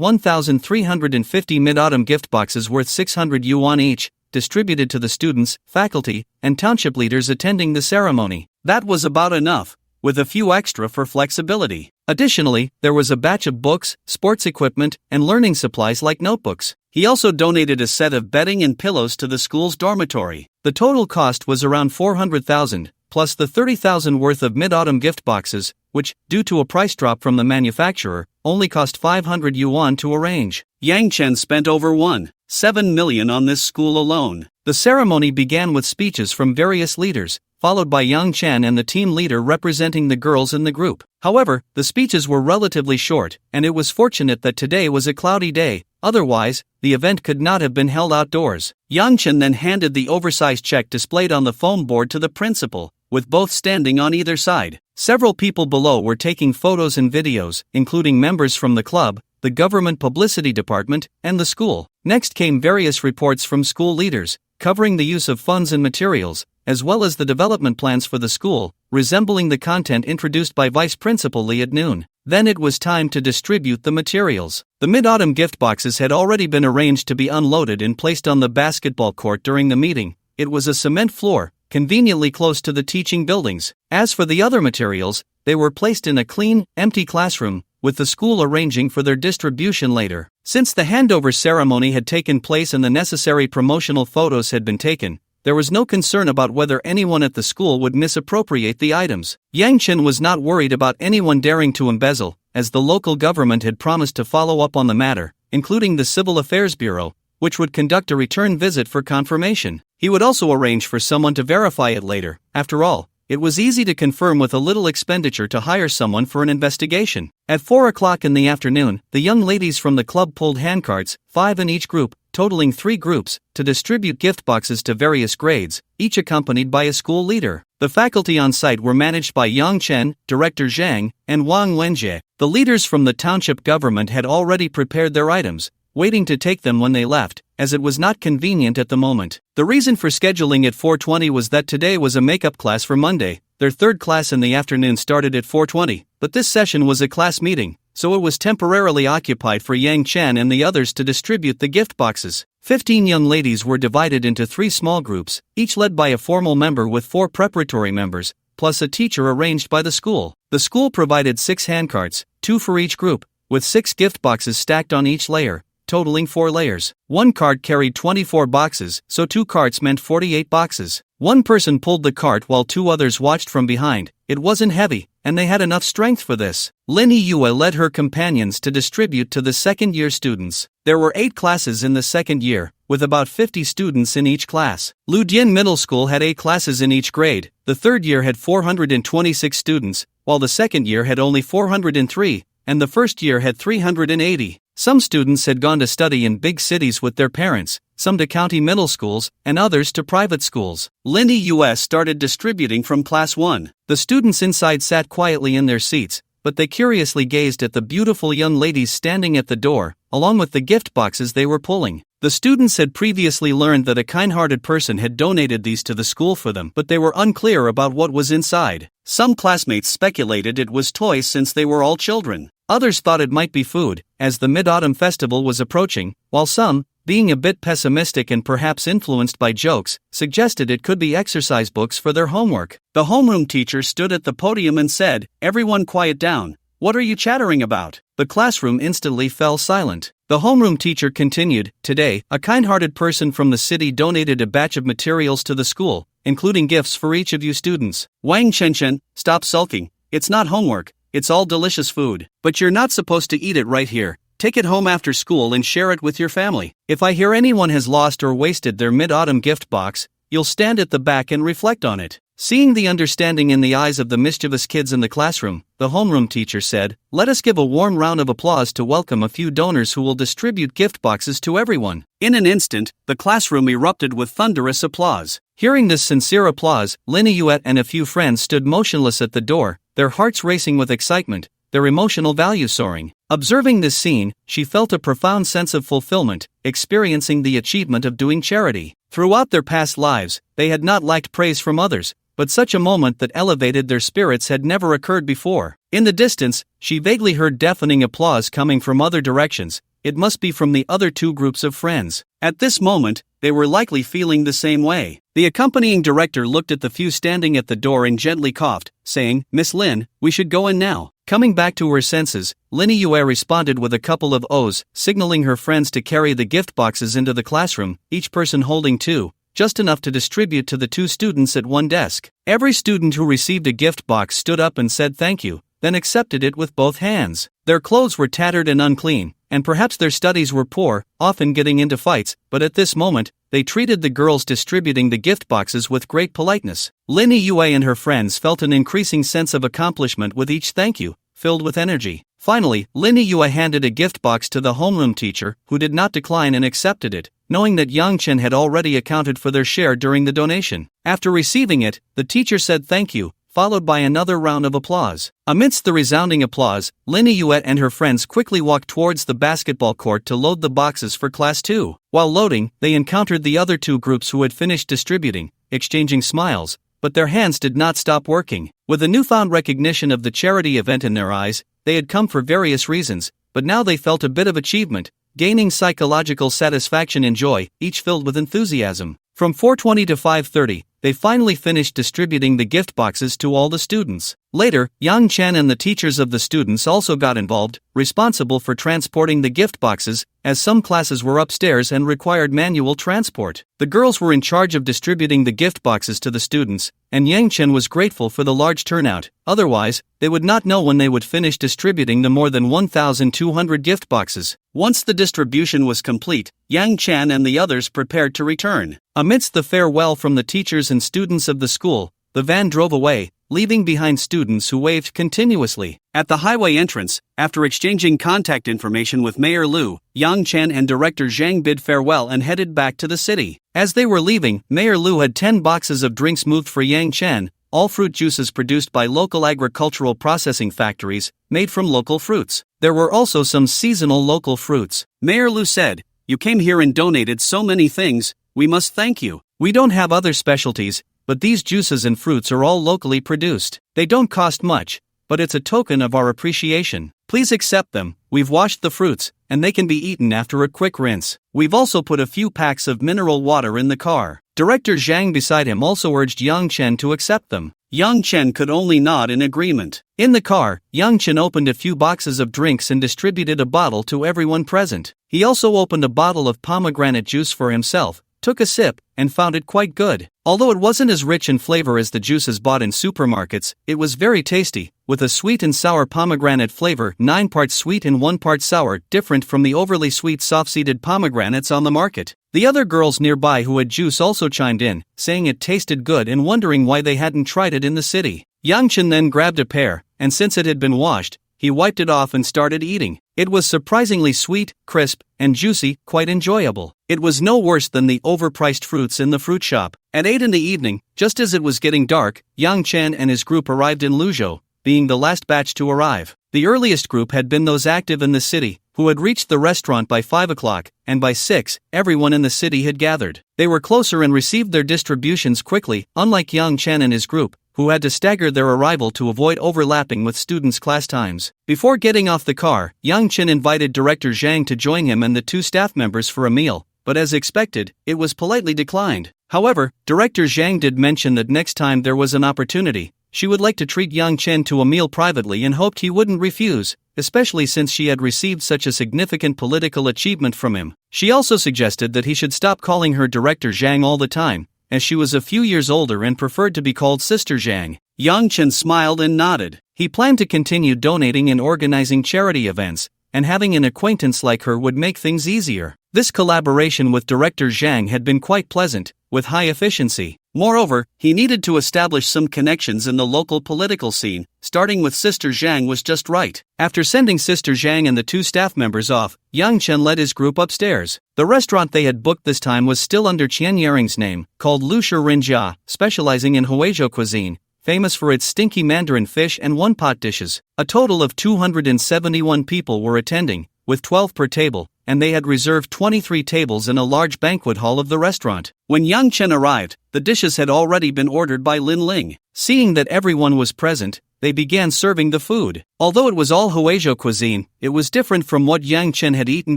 1,350 mid-autumn gift boxes worth 600 yuan each, distributed to the students, faculty, and township leaders attending the ceremony. That was about enough, with a few extra for flexibility. Additionally, there was a batch of books, sports equipment, and learning supplies like notebooks. He also donated a set of bedding and pillows to the school's dormitory. The total cost was around 400,000, plus the 30,000 worth of mid-autumn gift boxes, which, due to a price drop from the manufacturer, only cost 500 yuan to arrange. Yang Chen spent over 1.7 million on this school alone. The ceremony began with speeches from various leaders, followed by Yang Chen and the team leader representing the girls in the group. However, the speeches were relatively short, and it was fortunate that today was a cloudy day. Otherwise, the event could not have been held outdoors. Yang Chen then handed the oversized check displayed on the foam board to the principal, with both standing on either side. Several people below were taking photos and videos, including members from the club, the government publicity department, and the school. Next came various reports from school leaders, covering the use of funds and materials, as well as the development plans for the school, resembling the content introduced by Vice Principal Li at noon. Then it was time to distribute the materials. The mid-autumn gift boxes had already been arranged to be unloaded and placed on the basketball court during the meeting. It was a cement floor, conveniently close to the teaching buildings. As for the other materials, they were placed in a clean, empty classroom, with the school arranging for their distribution later. Since the handover ceremony had taken place and the necessary promotional photos had been taken, there was no concern about whether anyone at the school would misappropriate the items. Yang Chen was not worried about anyone daring to embezzle, as the local government had promised to follow up on the matter, including the Civil Affairs Bureau, which would conduct a return visit for confirmation. He would also arrange for someone to verify it later. After all, it was easy to confirm with a little expenditure to hire someone for an investigation. At 4 o'clock in the afternoon, the young ladies from the club pulled handcarts, 5 in each group, totaling 3 groups, to distribute gift boxes to various grades, each accompanied by a school leader. The faculty on site were managed by Yang Chen, Director Zhang, and Wang Wenjie. The leaders from the township government had already prepared their items, waiting to take them when they left, as it was not convenient at the moment. The reason for scheduling at 4:20 was that today was a makeup class for Monday. Their third class in the afternoon started at 4:20, but this session was a class meeting, so it was temporarily occupied for Yang Chen and the others to distribute the gift boxes. 15 young ladies were divided into 3 small groups, each led by a formal member with 4 preparatory members, plus a teacher arranged by the school. The school provided 6 handcarts, 2 for each group, with 6 gift boxes stacked on each layer, totaling 4 layers. One cart carried 24 boxes, so 2 carts meant 48 boxes. One person pulled the cart while 2 others watched from behind. It wasn't heavy, and they had enough strength for this. Lin Yue led her companions to distribute to the second-year students. There were 8 classes in the second year, with about 50 students in each class. Ludian Middle School had 8 classes in each grade. The third year had 426 students, while the second year had only 403, and the first year had 380. Some students had gone to study in big cities with their parents, some to county middle schools, and others to private schools. Lindy US started distributing from class 1. The students inside sat quietly in their seats, but they curiously gazed at the beautiful young ladies standing at the door, along with the gift boxes they were pulling. The students had previously learned that a kind-hearted person had donated these to the school for them, but they were unclear about what was inside. Some classmates speculated it was toys since they were all children. Others thought it might be food, as the Mid-Autumn Festival was approaching, while some, being a bit pessimistic and perhaps influenced by jokes, suggested it could be exercise books for their homework. The homeroom teacher stood at the podium and said, "Everyone quiet down. What are you chattering about?" The classroom instantly fell silent. The homeroom teacher continued, "Today, a kind-hearted person from the city donated a batch of materials to the school, including gifts for each of you students. Wang Chenchen, stop sulking. It's not homework, it's all delicious food. But you're not supposed to eat it right here. Take it home after school and share it with your family. If I hear anyone has lost or wasted their mid-autumn gift box, you'll stand at the back and reflect on it." Seeing the understanding in the eyes of the mischievous kids in the classroom, the homeroom teacher said, "Let us give a warm round of applause to welcome a few donors who will distribute gift boxes to everyone." In an instant, the classroom erupted with thunderous applause. Hearing this sincere applause, Lin Yuet and a few friends stood motionless at the door, their hearts racing with excitement, their emotional value soaring. Observing this scene, she felt a profound sense of fulfillment, experiencing the achievement of doing charity. Throughout their past lives, they had not lacked praise from others, but such a moment that elevated their spirits had never occurred before. In the distance, she vaguely heard deafening applause coming from other directions. It must be from the other two groups of friends. At this moment, they were likely feeling the same way. The accompanying director looked at the few standing at the door and gently coughed, saying, "Miss Lin, we should go in now." Coming back to her senses, Lin Yue responded with a couple of O's, signaling her friends to carry the gift boxes into the classroom, each person holding two, just enough to distribute to the two students at one desk. Every student who received a gift box stood up and said thank you, then accepted it with both hands. Their clothes were tattered and unclean, and perhaps their studies were poor, often getting into fights, but at this moment, they treated the girls distributing the gift boxes with great politeness. Lin Yue and her friends felt an increasing sense of accomplishment with each thank you, filled with energy. Finally, Lin Yue handed a gift box to the homeroom teacher, who did not decline and accepted it, knowing that Yang Chen had already accounted for their share during the donation. After receiving it, the teacher said thank you, followed by another round of applause. Amidst the resounding applause, Lin Yue and her friends quickly walked towards the basketball court to load the boxes for Class 2. While loading, they encountered the other two groups who had finished distributing, exchanging smiles, but their hands did not stop working. With a newfound recognition of the charity event in their eyes, they had come for various reasons, but now they felt a bit of achievement, gaining psychological satisfaction and joy, each filled with enthusiasm. From 4:20 to 5:30, they finally finished distributing the gift boxes to all the students. Later, Yang Chen and the teachers of the students also got involved, responsible for transporting the gift boxes, as some classes were upstairs and required manual transport. The girls were in charge of distributing the gift boxes to the students, and Yang Chen was grateful for the large turnout. Otherwise, they would not know when they would finish distributing the more than 1,200 gift boxes. Once the distribution was complete, Yang Chen and the others prepared to return. Amidst the farewell from the teachers and students of the school, the van drove away, leaving behind students who waved continuously. At the highway entrance, after exchanging contact information with Mayor Liu, Yang Chen and Director Zhang bid farewell and headed back to the city. As they were leaving, Mayor Liu had 10 boxes of drinks moved for Yang Chen, all fruit juices produced by local agricultural processing factories, made from local fruits. There were also some seasonal local fruits. Mayor Liu said, "You came here and donated so many things, we must thank you. We don't have other specialties, but these juices and fruits are all locally produced. They don't cost much, but it's a token of our appreciation. Please accept them. We've washed the fruits, and they can be eaten after a quick rinse. We've also put a few packs of mineral water in the car." Director Zhang beside him also urged Yang Chen to accept them. Yang Chen could only nod in agreement. In the car, Yang Chen opened a few boxes of drinks and distributed a bottle to everyone present. He also opened a bottle of pomegranate juice for himself, took a sip, and found it quite good. Although it wasn't as rich in flavor as the juices bought in supermarkets, it was very tasty, with a sweet and sour pomegranate flavor, 9 parts sweet and 1 part sour, different from the overly sweet soft-seeded pomegranates on the market. The other girls nearby who had juice also chimed in, saying it tasted good and wondering why they hadn't tried it in the city. Yang Chen then grabbed a pear, and since it had been washed, he wiped it off and started eating. It was surprisingly sweet, crisp, and juicy, quite enjoyable. It was no worse than the overpriced fruits in the fruit shop. At 8 in the evening, just as it was getting dark, Yang Chen and his group arrived in Luzhou, being the last batch to arrive. The earliest group had been those active in the city, who had reached the restaurant by 5 o'clock, and by 6, everyone in the city had gathered. They were closer and received their distributions quickly, unlike Yang Chen and his group, who had to stagger their arrival to avoid overlapping with students' class times. Before getting off the car, Yang Chen invited Director Zhang to join him and the 2 staff members for a meal, but as expected, it was politely declined. However, Director Zhang did mention that next time there was an opportunity, she would like to treat Yang Chen to a meal privately and hoped he wouldn't refuse, especially since she had received such a significant political achievement from him. She also suggested that he should stop calling her Director Zhang all the time, as she was a few years older and preferred to be called Sister Zhang. Yang Chen smiled and nodded. He planned to continue donating and organizing charity events, and having an acquaintance like her would make things easier. This collaboration with Director Zhang had been quite pleasant, with high efficiency. Moreover, he needed to establish some connections in the local political scene. Starting with Sister Zhang was just right. After sending Sister Zhang and the two staff members off, Yang Chen led his group upstairs. The restaurant they had booked this time was still under Qian Yaring's name, called Lu Shi Rinjia, specializing in Huizhou cuisine, famous for its stinky mandarin fish and one-pot dishes. A total of 271 people were attending, with 12 per table, and they had reserved 23 tables in a large banquet hall of the restaurant. When Yang Chen arrived, the dishes had already been ordered by Lin Ling. Seeing that everyone was present, they began serving the food. Although it was all Huizhou cuisine, it was different from what Yang Chen had eaten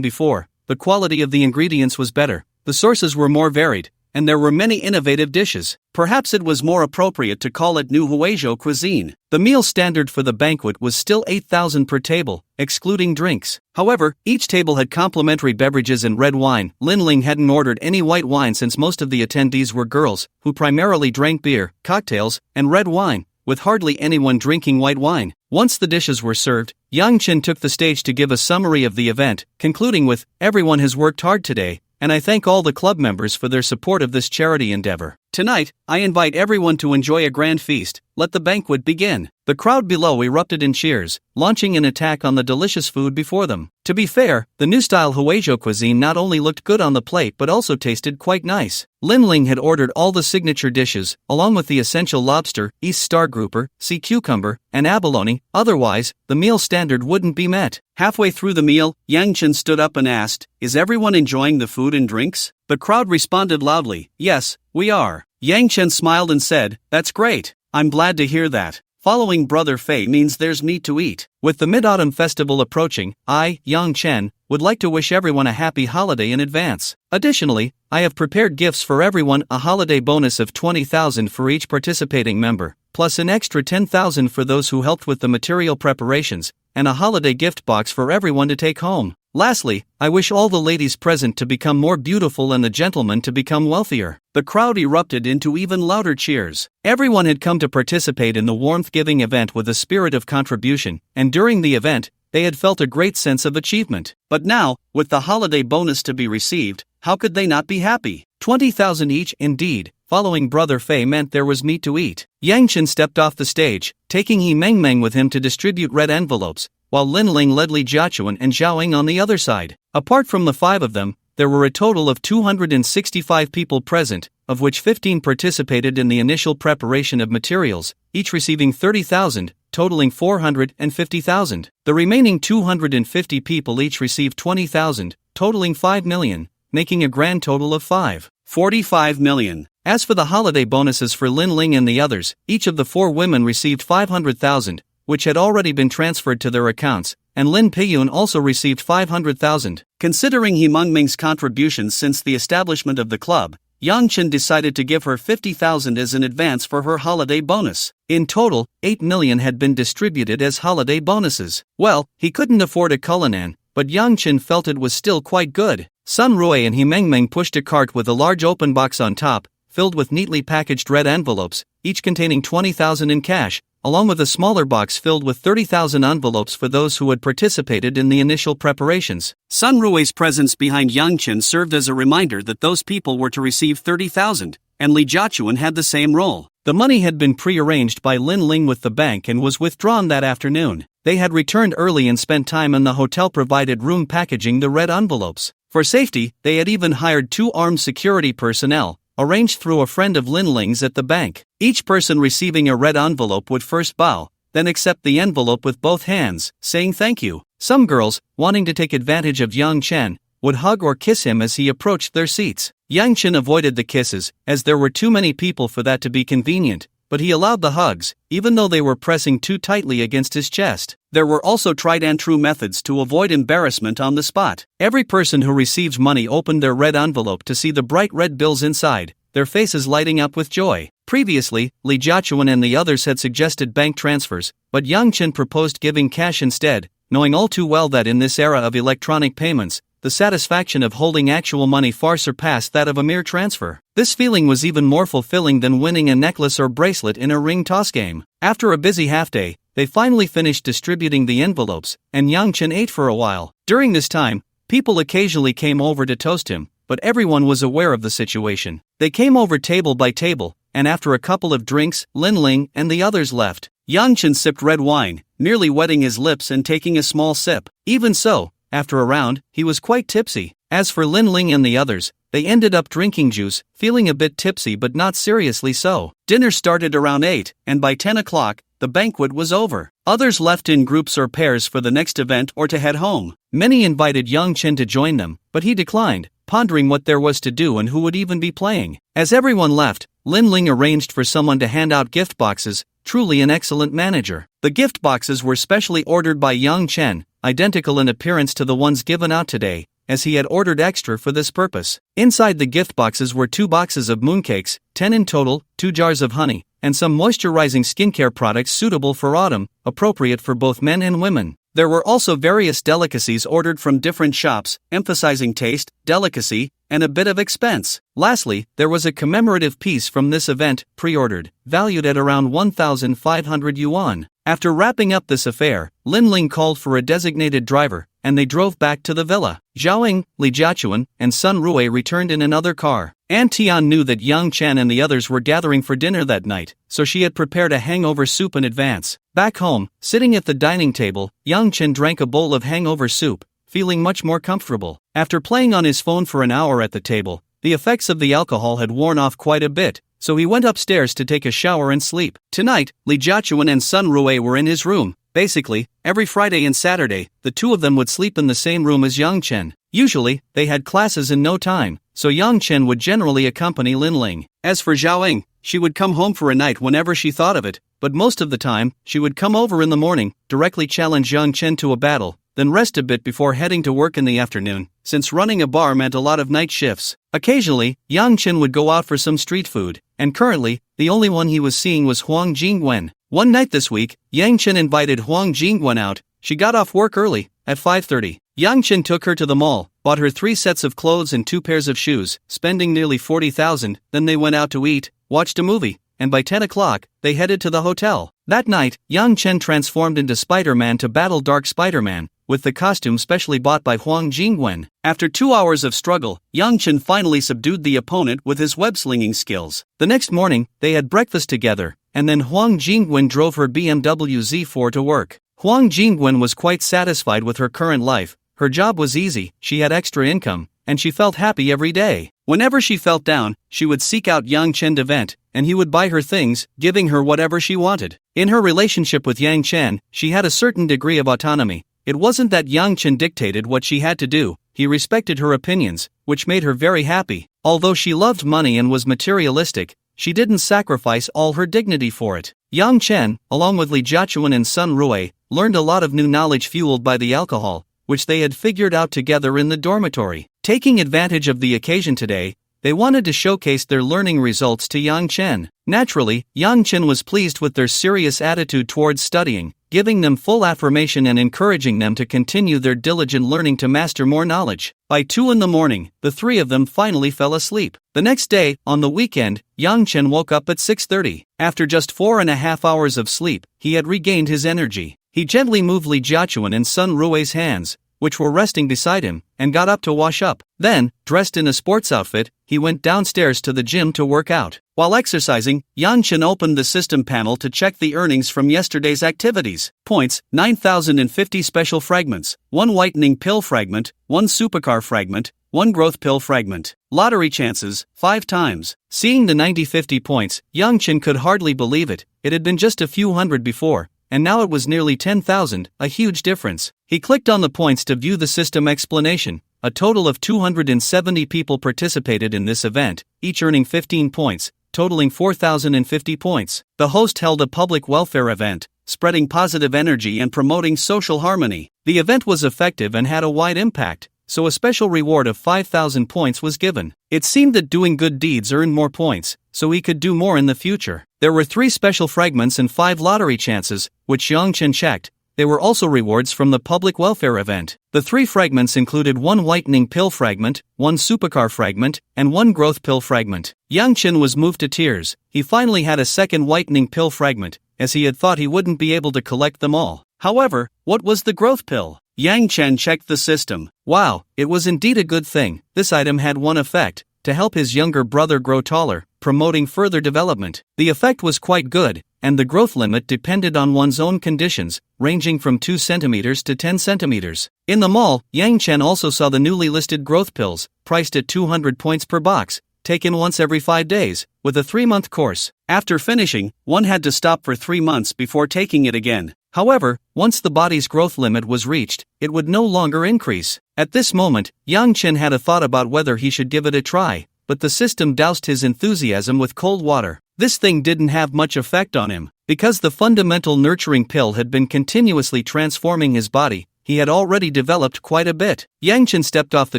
before. The quality of the ingredients was better, the sources were more varied, and there were many innovative dishes. Perhaps it was more appropriate to call it New Huizhou cuisine. The meal standard for the banquet was still 8,000 per table, excluding drinks. However, each table had complimentary beverages and red wine. Lin Ling hadn't ordered any white wine since most of the attendees were girls, who primarily drank beer, cocktails, and red wine, with hardly anyone drinking white wine. Once the dishes were served, Yang Chen took the stage to give a summary of the event, concluding with, "Everyone has worked hard today, and I thank all the club members for their support of this charity endeavor. Tonight, I invite everyone to enjoy a grand feast. Let the banquet begin." The crowd below erupted in cheers, launching an attack on the delicious food before them. To be fair, the new-style Huizhou cuisine not only looked good on the plate but also tasted quite nice. Lin Ling had ordered all the signature dishes, along with the essential lobster, East Star grouper, sea cucumber, and abalone, otherwise, the meal standard wouldn't be met. Halfway through the meal, Yang Chen stood up and asked, "Is everyone enjoying the food and drinks?" The crowd responded loudly, "Yes, we are." Yang Chen smiled and said, "That's great. I'm glad to hear that. Following Brother Fei means there's meat to eat." With the Mid-Autumn Festival approaching, I, Yang Chen, would like to wish everyone a happy holiday in advance. Additionally, I have prepared gifts for everyone, a holiday bonus of 20,000 for each participating member, plus an extra 10,000 for those who helped with the material preparations, and a holiday gift box for everyone to take home. Lastly, I wish all the ladies present to become more beautiful and the gentlemen to become wealthier. The crowd erupted into even louder cheers. Everyone had come to participate in the warmth-giving event with a spirit of contribution, and during the event, they had felt a great sense of achievement. But now, with the holiday bonus to be received, how could they not be happy? 20,000 each, indeed. Following Brother Fei meant there was meat to eat. Yang Chen stepped off the stage, taking He Mengmeng with him to distribute red envelopes, while Lin Ling led Li Jiachuan and Zhao Ying on the other side. Apart from the 5 of them, there were a total of 265 people present, of which 15 participated in the initial preparation of materials, each receiving 30,000, totaling 450,000. The remaining 250 people each received 20,000, totaling 5 million, making a grand total of 45 million. As for the holiday bonuses for Lin Ling and the others, each of the 4 women received 500,000, which had already been transferred to their accounts, and Lin Peiyun also received 500,000. Considering He Mengmeng's contributions since the establishment of the club, Yang Chen decided to give her 50,000 as an advance for her holiday bonus. In total, 8 million had been distributed as holiday bonuses. Well, he couldn't afford a Cullinan, but Yang Chen felt it was still quite good. Sun Rui and He Mengmeng pushed a cart with a large open box on top, filled with neatly packaged red envelopes, each containing 20,000 in cash, along with a smaller box filled with 30,000 envelopes for those who had participated in the initial preparations. Sun Rui's presence behind Yang Chen served as a reminder that those people were to receive 30,000, and Li Jiachuan had the same role. The money had been pre-arranged by Lin Ling with the bank and was withdrawn that afternoon. They had returned early and spent time in the hotel-provided room packaging the red envelopes. For safety, they had even hired 2 armed security personnel, arranged through a friend of Lin Ling's at the bank. Each person receiving a red envelope would first bow, then accept the envelope with both hands, saying thank you. Some girls, wanting to take advantage of Yang Chen, would hug or kiss him as he approached their seats. Yang Chen avoided the kisses, as there were too many people for that to be convenient, but he allowed the hugs, even though they were pressing too tightly against his chest. There were also tried and true methods to avoid embarrassment on the spot. Every person who received money opened their red envelope to see the bright red bills inside, their faces lighting up with joy. Previously, Lee Jiachuan and the others had suggested bank transfers, but Yang Chen proposed giving cash instead, knowing all too well that in this era of electronic payments, the satisfaction of holding actual money far surpassed that of a mere transfer. This feeling was even more fulfilling than winning a necklace or bracelet in a ring toss game. After a busy half-day, they finally finished distributing the envelopes, and Yang Chen ate for a while. During this time, people occasionally came over to toast him, but everyone was aware of the situation. They came over table by table, and after a couple of drinks, Lin Ling and the others left. Yang Chen sipped red wine, nearly wetting his lips and taking a small sip. Even so, after a round, he was quite tipsy. As for Lin Ling and the others, they ended up drinking juice, feeling a bit tipsy but not seriously so. Dinner started around 8, and by 10 o'clock, the banquet was over. Others left in groups or pairs for the next event or to head home. Many invited Yang Chen to join them, but he declined, pondering what there was to do and who would even be playing. As everyone left, Lin Ling arranged for someone to hand out gift boxes, truly an excellent manager. The gift boxes were specially ordered by Yang Chen, identical in appearance to the ones given out today, as he had ordered extra for this purpose. Inside the gift boxes were 2 boxes of mooncakes, 10 in total, 2 jars of honey, and some moisturizing skincare products suitable for autumn, appropriate for both men and women. There were also various delicacies ordered from different shops, emphasizing taste, delicacy, and a bit of expense. Lastly, there was a commemorative piece from this event, pre-ordered, valued at around 1,500 yuan. After wrapping up this affair, Lin Ling called for a designated driver, and they drove back to the villa. Zhao Ying, Li Jiachuan, and Sun Rui returned in another car. An Tian knew that Yang Chen and the others were gathering for dinner that night, so she had prepared a hangover soup in advance. Back home, sitting at the dining table, Yang Chen drank a bowl of hangover soup, feeling much more comfortable. After playing on his phone for an hour at the table, the effects of the alcohol had worn off quite a bit, so he went upstairs to take a shower and sleep. Tonight, Li Jiachuan and Sun Rui were in his room. Basically, every Friday and Saturday, the two of them would sleep in the same room as Yang Chen. Usually, they had classes in no time, so Yang Chen would generally accompany Lin Ling. As for Zhao Ying, she would come home for a night whenever she thought of it, but most of the time, she would come over in the morning, directly challenge Yang Chen to a battle, then rest a bit before heading to work in the afternoon, since running a bar meant a lot of night shifts. Occasionally, Yang Chen would go out for some street food, and currently, the only one he was seeing was Huang Jingwen. One night this week, Yang Chen invited Huang Jingwen out. She got off work early, at 5:30. Yang Chen took her to the mall, bought her 3 sets of clothes and 2 pairs of shoes, spending nearly 40,000, then they went out to eat, watched a movie, and by 10 o'clock, they headed to the hotel. That night, Yang Chen transformed into Spider-Man to battle Dark Spider-Man, with the costume specially bought by Huang Jingwen. After 2 hours of struggle, Yang Chen finally subdued the opponent with his web-slinging skills. The next morning, they had breakfast together, and then Huang Jingwen drove her BMW Z4 to work. Huang Jingwen was quite satisfied with her current life. Her job was easy, she had extra income, and she felt happy every day. Whenever she felt down, she would seek out Yang Chen to vent, and he would buy her things, giving her whatever she wanted. In her relationship with Yang Chen, she had a certain degree of autonomy. It wasn't that Yang Chen dictated what she had to do, he respected her opinions, which made her very happy. Although she loved money and was materialistic, she didn't sacrifice all her dignity for it. Yang Chen, along with Li Jiachuan and Sun Rui, learned a lot of new knowledge fueled by the alcohol, which they had figured out together in the dormitory. Taking advantage of the occasion today, they wanted to showcase their learning results to Yang Chen. Naturally, Yang Chen was pleased with their serious attitude towards studying, giving them full affirmation and encouraging them to continue their diligent learning to master more knowledge. By 2 in the morning, the 3 of them finally fell asleep. The next day, on the weekend, Yang Chen woke up at 6:30. After just 4.5 hours of sleep, he had regained his energy. He gently moved Li Jiachuan and Sun Rui's hands, which were resting beside him, and got up to wash up. Then, dressed in a sports outfit, he went downstairs to the gym to work out. While exercising, Yang Chen opened the system panel to check the earnings from yesterday's activities. Points, 9,050 special fragments, 1 whitening pill fragment, 1 supercar fragment, 1 growth pill fragment. Lottery chances, 5 times. Seeing the 90-50 points, Yang Chen could hardly believe it. It had been just a few hundred before, and now it was nearly 10,000, a huge difference. He clicked on the points to view the system explanation. A total of 270 people participated in this event, each earning 15 points. totaling 4,050 points. The host held a public welfare event, spreading positive energy and promoting social harmony. The event was effective and had a wide impact, so a special reward of 5,000 points was given. It seemed that doing good deeds earned more points, so he could do more in the future. There were 3 special fragments and 5 lottery chances, which Yang Chen checked. They were also rewards from the public welfare event. The 3 fragments included 1 whitening pill fragment, 1 supercar fragment, and 1 growth pill fragment. Yang Chen was moved to tears. He finally had a second whitening pill fragment, as he had thought he wouldn't be able to collect them all. However, what was the growth pill? Yang Chen checked the system. Wow, it was indeed a good thing. This item had one effect: to help his younger brother grow taller, promoting further development. The effect was quite good, and the growth limit depended on one's own conditions, ranging from 2 centimeters to 10 centimeters. In the mall, Yang Chen also saw the newly listed growth pills, priced at 200 points per box, taken once every 5 days, with a 3-month course. After finishing, one had to stop for 3 months before taking it again. However, once the body's growth limit was reached, it would no longer increase. At this moment, Yang Chen had a thought about whether he should give it a try, but the system doused his enthusiasm with cold water. This thing didn't have much effect on him. Because the fundamental nurturing pill had been continuously transforming his body, he had already developed quite a bit. Yang Chen stepped off the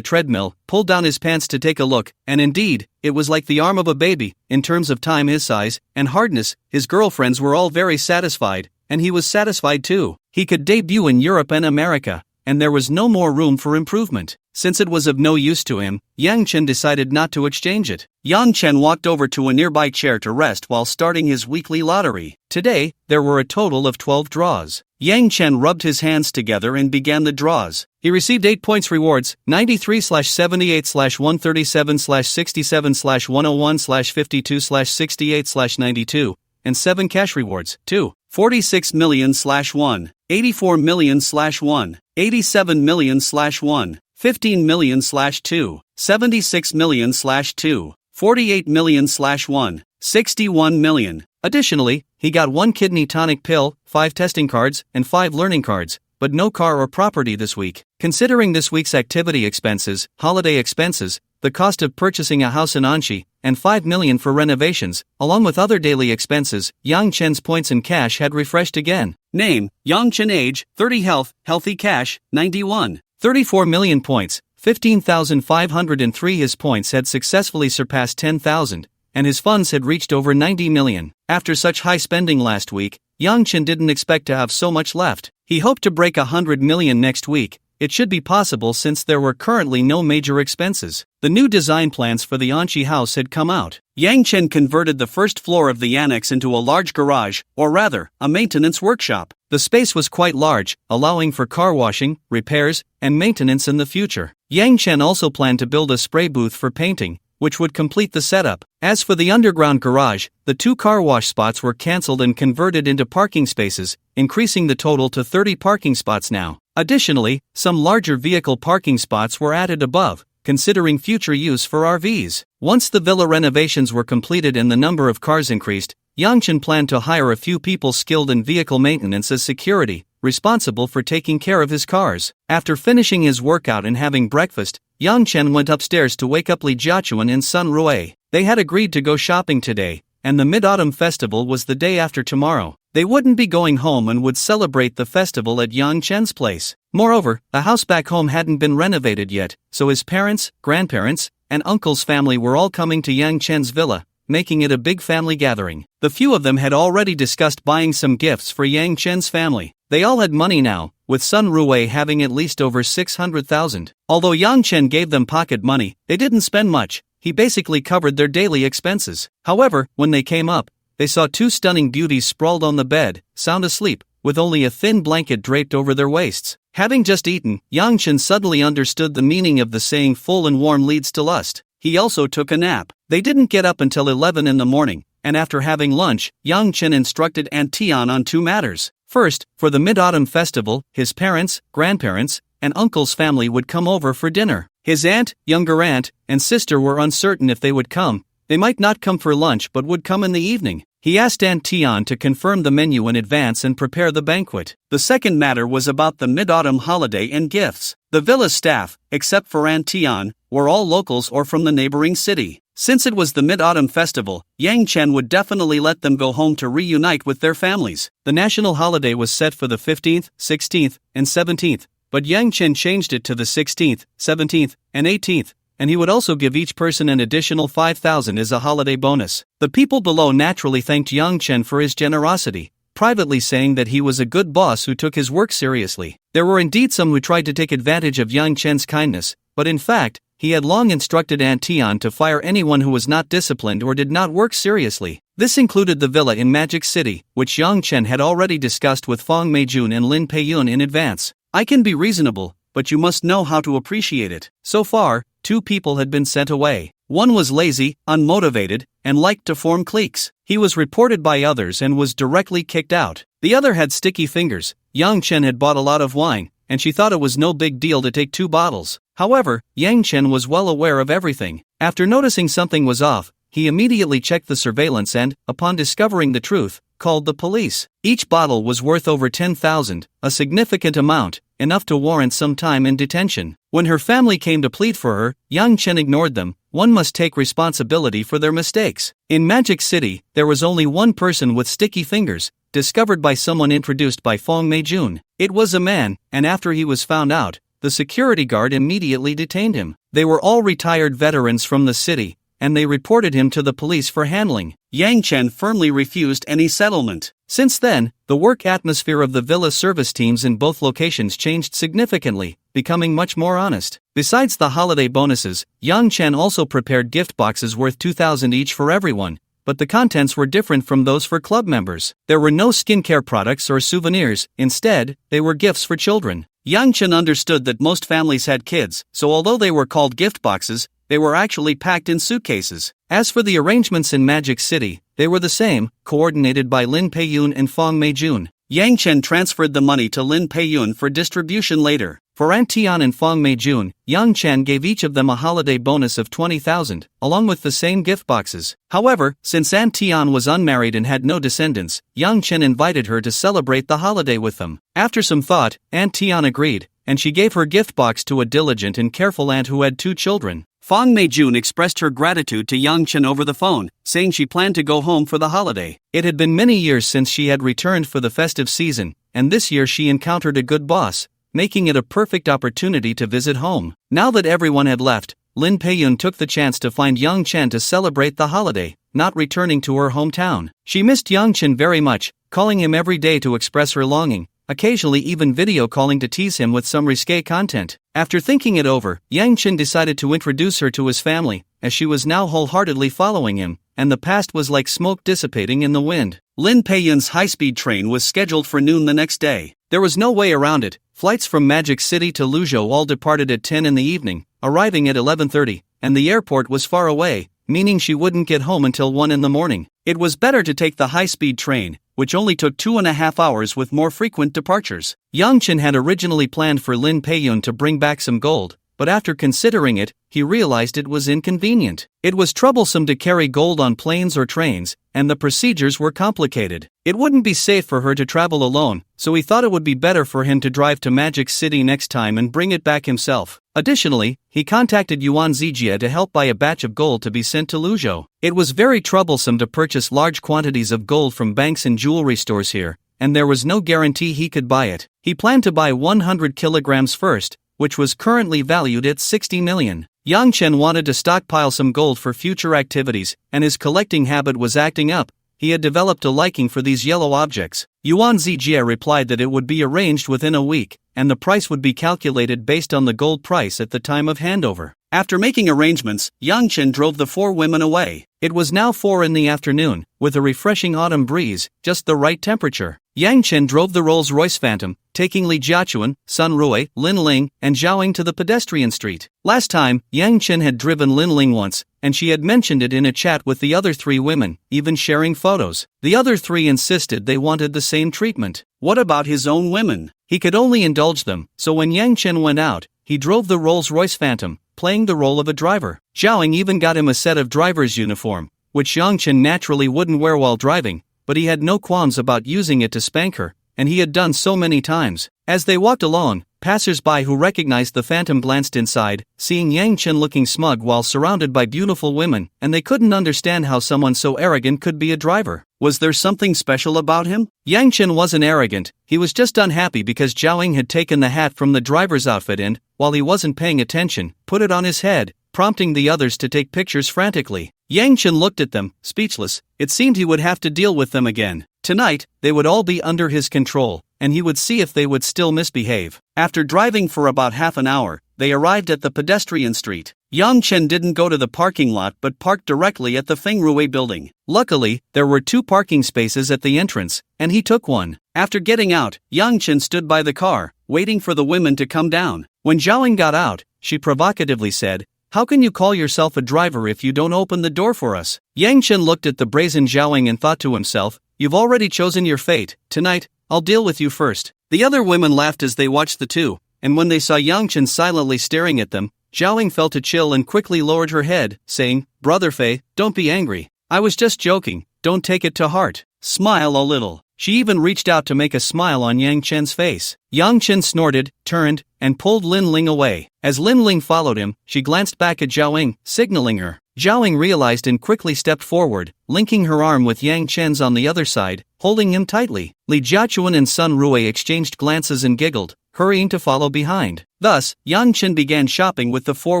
treadmill, pulled down his pants to take a look, and indeed, it was like the arm of a baby. In terms of time, his size, and hardness, his girlfriends were all very satisfied, and he was satisfied too. He could debut in Europe and America, and there was no more room for improvement. Since it was of no use to him, Yang Chen decided not to exchange it. Yang Chen walked over to a nearby chair to rest while starting his weekly lottery. Today, there were a total of 12 draws. Yang Chen rubbed his hands together and began the draws. He received 8 points rewards, 93/78/137/67/101/52/68/92, and 7 cash rewards, 2. 46 million/1, 84 million/1, 87 million/1, 15 million/2, 76 million/2, 48 million/1, 61 million. Additionally, he got 1 kidney tonic pill, 5 testing cards, and 5 learning cards, but no car or property this week. Considering this week's activity expenses, holiday expenses, the cost of purchasing a house in Anxi, and 5 million for renovations, along with other daily expenses, Yang Chen's points and cash had refreshed again. Name: Yang Chen. Age: 30. Health: healthy. Cash: 91. 34 million points, 15,503. His points had successfully surpassed 10,000, and his funds had reached over 90 million. After such high spending last week, Yang Chen didn't expect to have so much left. He hoped to break 100 million next week. It should be possible since there were currently no major expenses. The new design plans for the Anxi house had come out. Yang Chen converted the first floor of the annex into a large garage, or rather, a maintenance workshop. The space was quite large, allowing for car washing, repairs, and maintenance in the future. Yang Chen also planned to build a spray booth for painting, which would complete the setup. As for the underground garage, the 2 car wash spots were cancelled and converted into parking spaces, increasing the total to 30 parking spots now. Additionally, some larger vehicle parking spots were added above, considering future use for RVs. Once the villa renovations were completed and the number of cars increased, Yang Chen planned to hire a few people skilled in vehicle maintenance as security, responsible for taking care of his cars. After finishing his workout and having breakfast, Yang Chen went upstairs to wake up Li Jiachuan and Sun Rui. They had agreed to go shopping today, and the Mid-Autumn Festival was the day after tomorrow. They wouldn't be going home and would celebrate the festival at Yang Chen's place. Moreover, the house back home hadn't been renovated yet, so his parents, grandparents, and uncle's family were all coming to Yang Chen's villa, making it a big family gathering. The few of them had already discussed buying some gifts for Yang Chen's family. They all had money now, with Sun Rui having at least over 600,000. Although Yang Chen gave them pocket money, they didn't spend much. He basically covered their daily expenses. However, when they came up, they saw 2 stunning beauties sprawled on the bed, sound asleep, with only a thin blanket draped over their waists. Having just eaten, Yang Chen suddenly understood the meaning of the saying full and warm leads to lust. He also took a nap. They didn't get up until 11 in the morning, and after having lunch, Yang Chen instructed Aunt Tian on 2 matters. First, for the Mid-Autumn Festival, his parents, grandparents, and uncle's family would come over for dinner. His aunt, younger aunt, and sister were uncertain if they would come. They might not come for lunch but would come in the evening. He asked Aunt Tian to confirm the menu in advance and prepare the banquet. The second matter was about the Mid-Autumn holiday and gifts. The villa staff, except for Aunt Tian, were all locals or from the neighboring city. Since it was the Mid-Autumn Festival, Yang Chen would definitely let them go home to reunite with their families. The national holiday was set for the 15th, 16th, and 17th, but Yang Chen changed it to the 16th, 17th, and 18th, and he would also give each person an additional 5,000 as a holiday bonus. The people below naturally thanked Yang Chen for his generosity, privately saying that he was a good boss who took his work seriously. There were indeed some who tried to take advantage of Yang Chen's kindness, but in fact, he had long instructed Aunt Tian to fire anyone who was not disciplined or did not work seriously. This included the villa in Magic City, which Yang Chen had already discussed with Fong Meijun and Lin Peiyun in advance. I can be reasonable, but you must know how to appreciate it. So far, 2 people had been sent away. One was lazy, unmotivated, and liked to form cliques. He was reported by others and was directly kicked out. The other had sticky fingers. Yang Chen had bought a lot of wine, and she thought it was no big deal to take 2 bottles. However, Yang Chen was well aware of everything. After noticing something was off, he immediately checked the surveillance and, upon discovering the truth, called the police. Each bottle was worth over 10,000, a significant amount, enough to warrant some time in detention. When her family came to plead for her, Yang Chen ignored them. One must take responsibility for their mistakes. In Magic City, there was only one person with sticky fingers, discovered by someone introduced by Fong Meijun. It was a man, and after he was found out, the security guard immediately detained him. They were all retired veterans from the city, and they reported him to the police for handling. Yang Chen firmly refused any settlement. Since then, the work atmosphere of the villa service teams in both locations changed significantly, becoming much more honest. Besides the holiday bonuses, Yang Chen also prepared gift boxes worth 2,000 each for everyone, but the contents were different from those for club members. There were no skincare products or souvenirs. Instead, they were gifts for children. Yang Chen understood that most families had kids, so although they were called gift boxes, they were actually packed in suitcases. As for the arrangements in Magic City, they were the same, coordinated by Lin Peiyun and Fong Meijun. Yang Chen transferred the money to Lin Peiyun for distribution later. For Aunt Tian and Fong Meijun, Yang Chen gave each of them a holiday bonus of 20,000, along with the same gift boxes. However, since Aunt Tian was unmarried and had no descendants, Yang Chen invited her to celebrate the holiday with them. After some thought, Aunt Tian agreed, and she gave her gift box to a diligent and careful aunt who had 2 children. Fong Meijun expressed her gratitude to Yang Chen over the phone, saying she planned to go home for the holiday. It had been many years since she had returned for the festive season, and this year she encountered a good boss, making it a perfect opportunity to visit home. Now that everyone had left, Lin Peiyun took the chance to find Yang Chen to celebrate the holiday, not returning to her hometown. She missed Yang Chen very much, calling him every day to express her longing, occasionally even video calling to tease him with some risque content. After thinking it over, Yang Chen decided to introduce her to his family, as she was now wholeheartedly following him, and the past was like smoke dissipating in the wind. Lin Peiyun's high-speed train was scheduled for noon the next day. There was no way around it. Flights from Magic City to Luzhou all departed at 10 in the evening, arriving at 11:30, and the airport was far away, meaning she wouldn't get home until 1 in the morning. It was better to take the high-speed train, which only took 2.5 hours with more frequent departures. Yang Chen had originally planned for Lin Peiyun to bring back some gold, but after considering it, he realized it was inconvenient. It was troublesome to carry gold on planes or trains, and the procedures were complicated. It wouldn't be safe for her to travel alone, so he thought it would be better for him to drive to Magic City next time and bring it back himself. Additionally, he contacted Yuan Zijie to help buy a batch of gold to be sent to Luzhou. It was very troublesome to purchase large quantities of gold from banks and jewelry stores here, and there was no guarantee he could buy it. He planned to buy 100 kilograms first, which was currently valued at 60 million. Yang Chen wanted to stockpile some gold for future activities, and his collecting habit was acting up. He had developed a liking for these yellow objects. Yuan Zijie replied that it would be arranged within a week, and the price would be calculated based on the gold price at the time of handover. After making arrangements, Yang Chen drove the 4 women away. It was now 4 in the afternoon, with a refreshing autumn breeze, just the right temperature. Yang Chen drove the Rolls-Royce Phantom, taking Li Jiachuan, Sun Rui, Lin Ling, and Zhao Ying to the pedestrian street. Last time, Yang Chen had driven Lin Ling once, and she had mentioned it in a chat with the other 3 women, even sharing photos. The other 3 insisted they wanted the same treatment. What about his own women? He could only indulge them, so when Yang Chen went out, he drove the Rolls-Royce Phantom, playing the role of a driver. Zhao Ying even got him a set of driver's uniform, which Yang Chen naturally wouldn't wear while driving, but he had no qualms about using it to spank her, and he had done so many times. As they walked along, passers-by who recognized the phantom glanced inside, seeing Yang Chen looking smug while surrounded by beautiful women, and they couldn't understand how someone so arrogant could be a driver. Was there something special about him? Yang Chen wasn't arrogant, he was just unhappy because Zhao Ying had taken the hat from the driver's outfit and, while he wasn't paying attention, put it on his head, prompting the others to take pictures frantically. Yang Chen looked at them, speechless. It seemed he would have to deal with them again. Tonight, they would all be under his control, and he would see if they would still misbehave. After driving for about half an hour, they arrived at the pedestrian street. Yang Chen didn't go to the parking lot but parked directly at the Fengrui building. Luckily, there were 2 parking spaces at the entrance, and he took one. After getting out, Yang Chen stood by the car, waiting for the women to come down. When Zhao Ying got out, she provocatively said, "How can you call yourself a driver if you don't open the door for us?" Yang Chen looked at the brazen Zhao Ying and thought to himself, "You've already chosen your fate. Tonight, I'll deal with you first." The other women laughed as they watched the two, and when they saw Yang Chen silently staring at them, Zhao Ying felt a chill and quickly lowered her head, saying, "Brother Fei, don't be angry. I was just joking, don't take it to heart. Smile a little." She even reached out to make a smile on Yang Chen's face. Yang Chen snorted, turned, and pulled Lin Ling away. As Lin Ling followed him, she glanced back at Zhao Ying, signaling her. Zhao Ying realized and quickly stepped forward, linking her arm with Yang Chen's on the other side, holding him tightly. Li Jiachuan and Sun Rui exchanged glances and giggled, hurrying to follow behind. Thus, Yang Chen began shopping with the 4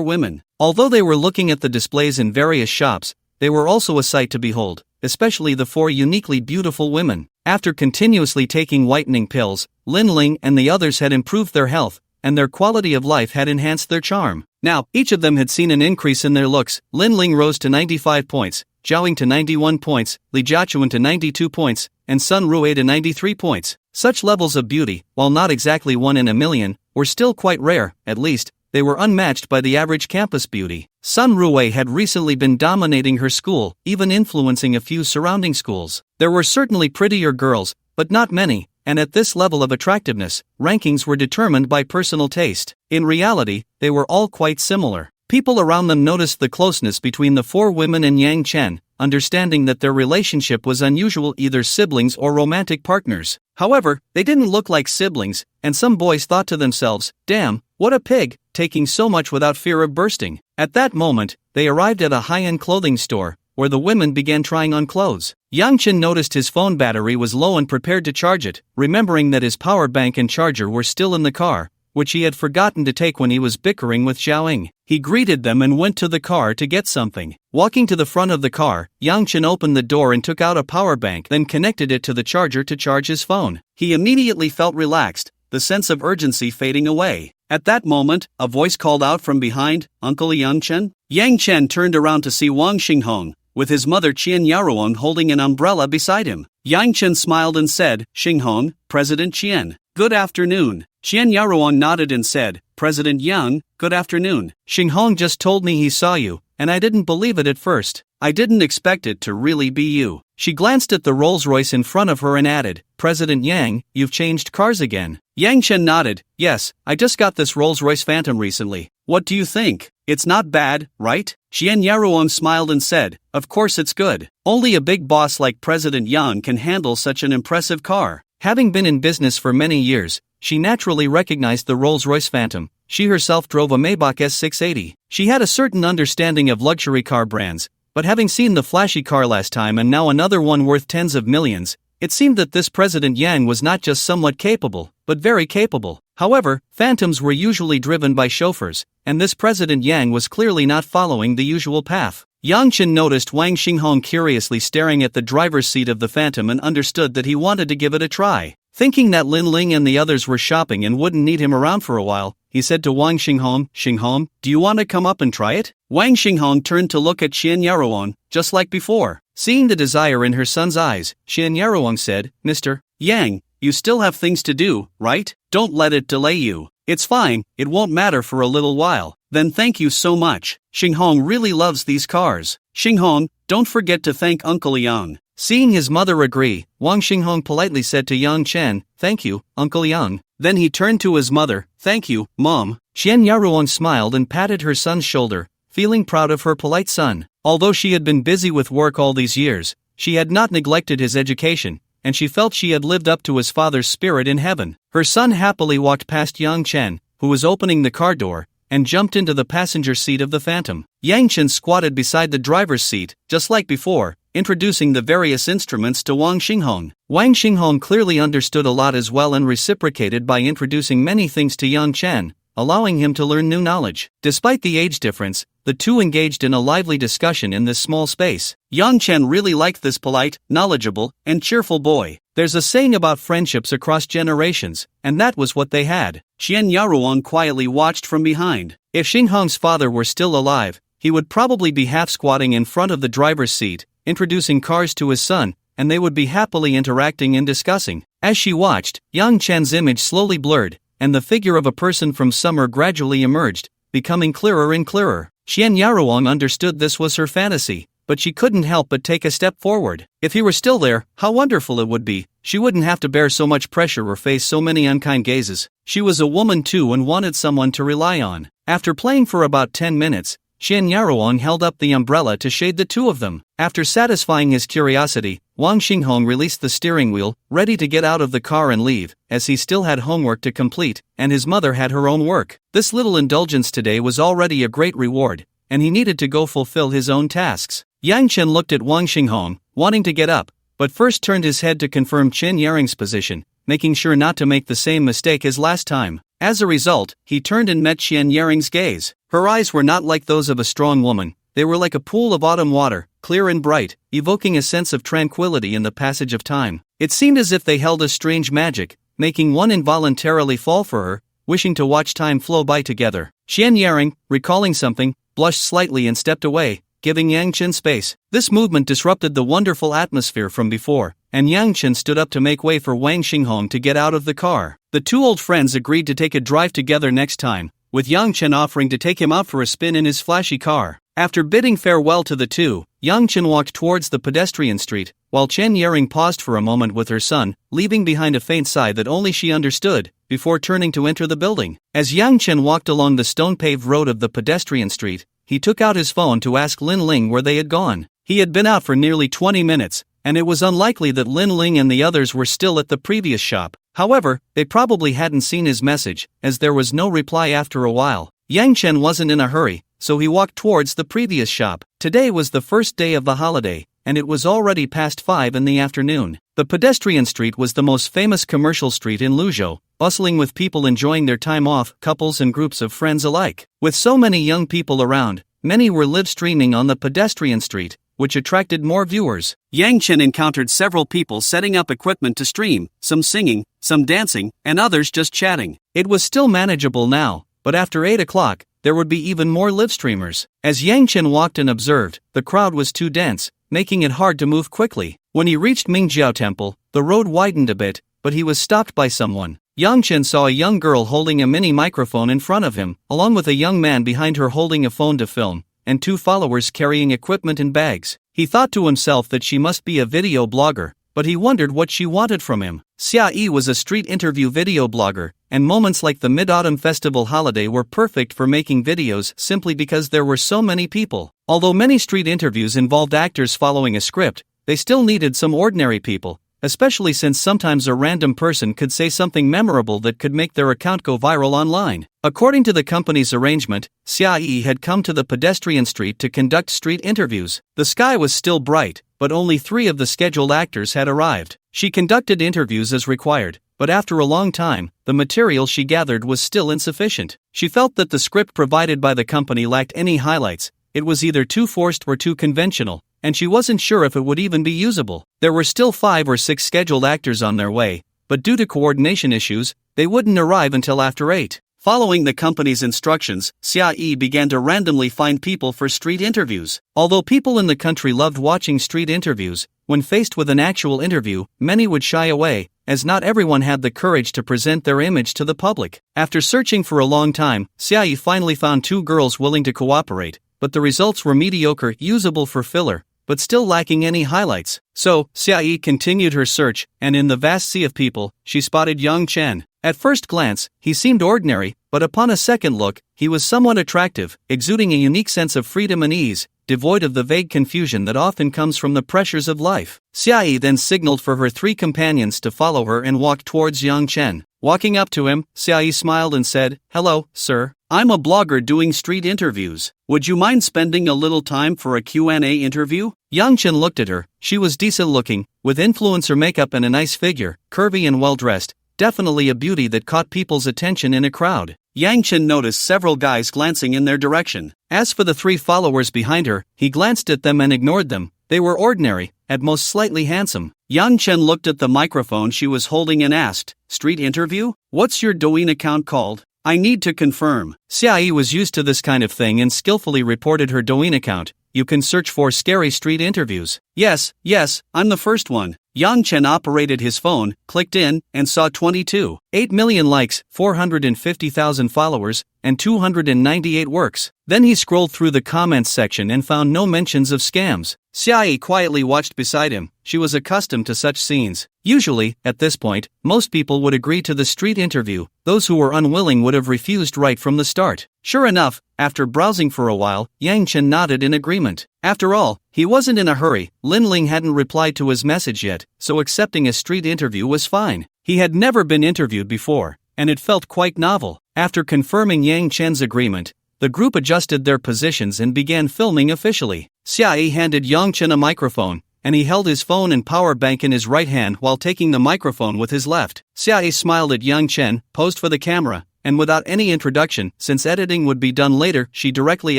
women. Although they were looking at the displays in various shops, they were also a sight to behold, especially the 4 uniquely beautiful women. After continuously taking whitening pills, Lin Ling and the others had improved their health, and their quality of life had enhanced their charm. Now, each of them had seen an increase in their looks. Lin Ling rose to 95 points, Zhao Ying to 91 points, Li Jiachuan to 92 points, and Sun Rui to 93 points. Such levels of beauty, while not exactly 1 in a million, were still quite rare. At least, they were unmatched by the average campus beauty. Sun Rui had recently been dominating her school, even influencing a few surrounding schools. There were certainly prettier girls, but not many, and at this level of attractiveness, rankings were determined by personal taste. In reality, they were all quite similar. People around them noticed the closeness between the 4 women and Yang Chen, understanding that their relationship was unusual, either siblings or romantic partners. However, they didn't look like siblings, and some boys thought to themselves, "Damn, what a pig, taking so much without fear of bursting." At that moment, they arrived at a high-end clothing store, where the women began trying on clothes. Yang Chen noticed his phone battery was low and prepared to charge it, remembering that his power bank and charger were still in the car, which he had forgotten to take when he was bickering with Zhao Ying. He greeted them and went to the car to get something. Walking to the front of the car, Yang Chen opened the door and took out a power bank, then connected it to the charger to charge his phone. He immediately felt relaxed, the sense of urgency fading away. At that moment, a voice called out from behind, "Uncle Yang Chen?" Yang Chen turned around to see Wang Xinghong, with his mother Qian Yaruong holding an umbrella beside him. Yang Chen smiled and said, "Xinghong, President Qian, good afternoon." Qian Yaruong nodded and said, "President Yang, good afternoon. Xinghong just told me he saw you, and I didn't believe it at first. I didn't expect it to really be you." She glanced at the Rolls-Royce in front of her and added, "President Yang, you've changed cars again." Yang Chen nodded, "Yes, I just got this Rolls-Royce Phantom recently. What do you think? It's not bad, right?" Qian Yaruong smiled and said, "Of course it's good. Only a big boss like President Yang can handle such an impressive car." Having been in business for many years, she naturally recognized the Rolls-Royce Phantom. She herself drove a Maybach S680. She had a certain understanding of luxury car brands, but having seen the flashy car last time and now another one worth tens of millions, it seemed that this President Yang was not just somewhat capable, but very capable. However, phantoms were usually driven by chauffeurs, and this President Yang was clearly not following the usual path. Yang Chen noticed Wang Xinghong curiously staring at the driver's seat of the Phantom and understood that he wanted to give it a try. Thinking that Lin Ling and the others were shopping and wouldn't need him around for a while, he said to Wang Xinghong, "Xinghong, do you want to come up and try it?" Wang Xinghong turned to look at Qian Yaruong, just like before. Seeing the desire in her son's eyes, Qian Yaruong said, "Mr. Yang, you still have things to do, right? Don't let it delay you. It's fine, it won't matter for a little while. Then thank you so much. Xinghong really loves these cars. Xinghong, don't forget to thank Uncle Yang." Seeing his mother agree, Wang Xinghong politely said to Yang Chen, "Thank you, Uncle Yang." Then he turned to his mother, "Thank you, Mom." Qian Yaruong smiled and patted her son's shoulder, feeling proud of her polite son. Although she had been busy with work all these years, she had not neglected his education, and she felt she had lived up to his father's spirit in heaven. Her son happily walked past Yang Chen, who was opening the car door, and jumped into the passenger seat of the Phantom. Yang Chen squatted beside the driver's seat, just like before, introducing the various instruments to Wang Xinghong. Wang Xinghong clearly understood a lot as well and reciprocated by introducing many things to Yang Chen, allowing him to learn new knowledge. Despite the age difference, the two engaged in a lively discussion in this small space. Yang Chen really liked this polite, knowledgeable, and cheerful boy. There's a saying about friendships across generations, and that was what they had. Qian Yaruang quietly watched from behind. If Xinghong's father were still alive, he would probably be half-squatting in front of the driver's seat, introducing cars to his son, and they would be happily interacting and discussing. As she watched, Yang Chen's image slowly blurred, and the figure of a person from summer gradually emerged, becoming clearer and clearer. Qian Yaruang understood this was her fantasy, but she couldn't help but take a step forward. If he were still there, how wonderful it would be. She wouldn't have to bear so much pressure or face so many unkind gazes. She was a woman too and wanted someone to rely on. After playing for about 10 minutes, Qian Yaruang held up the umbrella to shade the two of them. After satisfying his curiosity, Wang Xinghong released the steering wheel, ready to get out of the car and leave, as he still had homework to complete, and his mother had her own work. This little indulgence today was already a great reward, and he needed to go fulfill his own tasks. Yang Chen looked at Wang Xinghong, wanting to get up, but first turned his head to confirm Chen Yaring's position, making sure not to make the same mistake as last time. As a result, he turned and met Chen Yaring's gaze. Her eyes were not like those of a strong woman, they were like a pool of autumn water, clear and bright, evoking a sense of tranquility in the passage of time. It seemed as if they held a strange magic, making one involuntarily fall for her, wishing to watch time flow by together. Chen Yaring, recalling something, blushed slightly and stepped away, giving Yang Chen space. This movement disrupted the wonderful atmosphere from before, and Yang Chen stood up to make way for Wang Xinghong to get out of the car. The two old friends agreed to take a drive together next time, with Yang Chen offering to take him out for a spin in his flashy car. After bidding farewell to the two, Yang Chen walked towards the pedestrian street, while Chen Yaring paused for a moment with her son, leaving behind a faint sigh that only she understood, before turning to enter the building. As Yang Chen walked along the stone-paved road of the pedestrian street, he took out his phone to ask Lin Ling where they had gone. He had been out for nearly 20 minutes, and it was unlikely that Lin Ling and the others were still at the previous shop. However, they probably hadn't seen his message, as there was no reply after a while. Yang Chen wasn't in a hurry, so he walked towards the previous shop. Today was the first day of the holiday, and it was already past 5 in the afternoon. The pedestrian street was the most famous commercial street in Luzhou, bustling with people enjoying their time off, couples and groups of friends alike. With so many young people around, many were live streaming on the pedestrian street, which attracted more viewers. Yang Chen encountered several people setting up equipment to stream, some singing, some dancing, and others just chatting. It was still manageable now, but after 8 o'clock, there would be even more live streamers. As Yang Chen walked and observed, the crowd was too dense, making it hard to move quickly. When he reached Mingjiao Temple, the road widened a bit, but he was stopped by someone. Yang Chen saw a young girl holding a mini microphone in front of him, along with a young man behind her holding a phone to film, and 2 followers carrying equipment and bags. He thought to himself that she must be a video blogger, but he wondered what she wanted from him. Xia Yi was a street interview video blogger, and moments like the Mid-Autumn Festival holiday were perfect for making videos simply because there were so many people. Although many street interviews involved actors following a script, they still needed some ordinary people, especially since sometimes a random person could say something memorable that could make their account go viral online. According to the company's arrangement, Xia Yi had come to the pedestrian street to conduct street interviews. The sky was still bright, but only 3 of the scheduled actors had arrived. She conducted interviews as required, but after a long time, the material she gathered was still insufficient. She felt that the script provided by the company lacked any highlights. It was either too forced or too conventional, and she wasn't sure if it would even be usable. There were still 5 or 6 scheduled actors on their way, but due to coordination issues, they wouldn't arrive until after 8. Following the company's instructions, Xia Yi began to randomly find people for street interviews. Although people in the country loved watching street interviews, when faced with an actual interview, many would shy away, as not everyone had the courage to present their image to the public. After searching for a long time, Xia Yi finally found 2 girls willing to cooperate, but the results were mediocre, usable for filler, but still lacking any highlights. So, Xia Yi continued her search, and in the vast sea of people, she spotted Yang Chen. At first glance, he seemed ordinary, but upon a second look, he was somewhat attractive, exuding a unique sense of freedom and ease, devoid of the vague confusion that often comes from the pressures of life. Xiaoyi then signaled for her 3 companions to follow her and walked towards Yang Chen. Walking up to him, Xiaoyi smiled and said, "Hello, sir. I'm a blogger doing street interviews. Would you mind spending a little time for a Q&A interview?" Yang Chen looked at her. She was decent looking, with influencer makeup and a nice figure, curvy and well dressed, definitely a beauty that caught people's attention in a crowd. Yang Chen noticed several guys glancing in their direction. As for the 3 followers behind her, he glanced at them and ignored them. They were ordinary, at most slightly handsome. Yang Chen looked at the microphone she was holding and asked, "Street interview? What's your Douyin account called? I need to confirm." Xiaoyi was used to this kind of thing and skillfully reported her Douyin account. "You can search for scary street interviews." Yes, I'm the first one." Yang Chen operated his phone, clicked in, and saw 22.8 million likes, 450,000 followers, and 298 works. Then he scrolled through the comments section and found no mentions of scams. Xiaoyi quietly watched beside him. She was accustomed to such scenes. Usually, at this point, most people would agree to the street interview. Those who were unwilling would have refused right from the start. Sure enough, after browsing for a while, Yang Chen nodded in agreement. After all, he wasn't in a hurry. Lin Ling hadn't replied to his message yet, so accepting a street interview was fine. He had never been interviewed before, and it felt quite novel. After confirming Yang Chen's agreement, the group adjusted their positions and began filming officially. Xiaoyi handed Yang Chen a microphone, and he held his phone and power bank in his right hand while taking the microphone with his left. Xiaoyi smiled at Yang Chen, posed for the camera, and without any introduction, since editing would be done later, she directly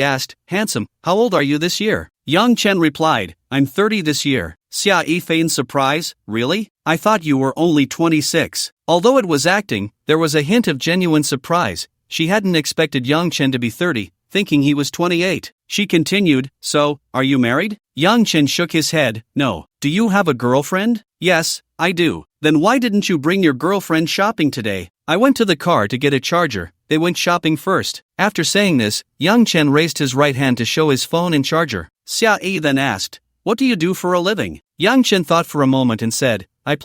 asked, "Handsome, how old are you this year?" Yang Chen replied, "I'm 30 this year." Xiaoyi feigned surprise, "Really? I thought you were only 26. Although it was acting, there was a hint of genuine surprise. She hadn't expected Yang Chen to be 30, thinking he was 28. She continued, "So, are you married?" Yang Chen shook his head, "No." "Do you have a girlfriend?" "Yes, I do." "Then why didn't you bring your girlfriend shopping today?" "I went to the car to get a charger. They went shopping first." After saying this, Yang Chen raised his right hand to show his phone and charger. Xiaoyi then asked, "What do you do for a living?" Yang Chen thought for a moment and said, I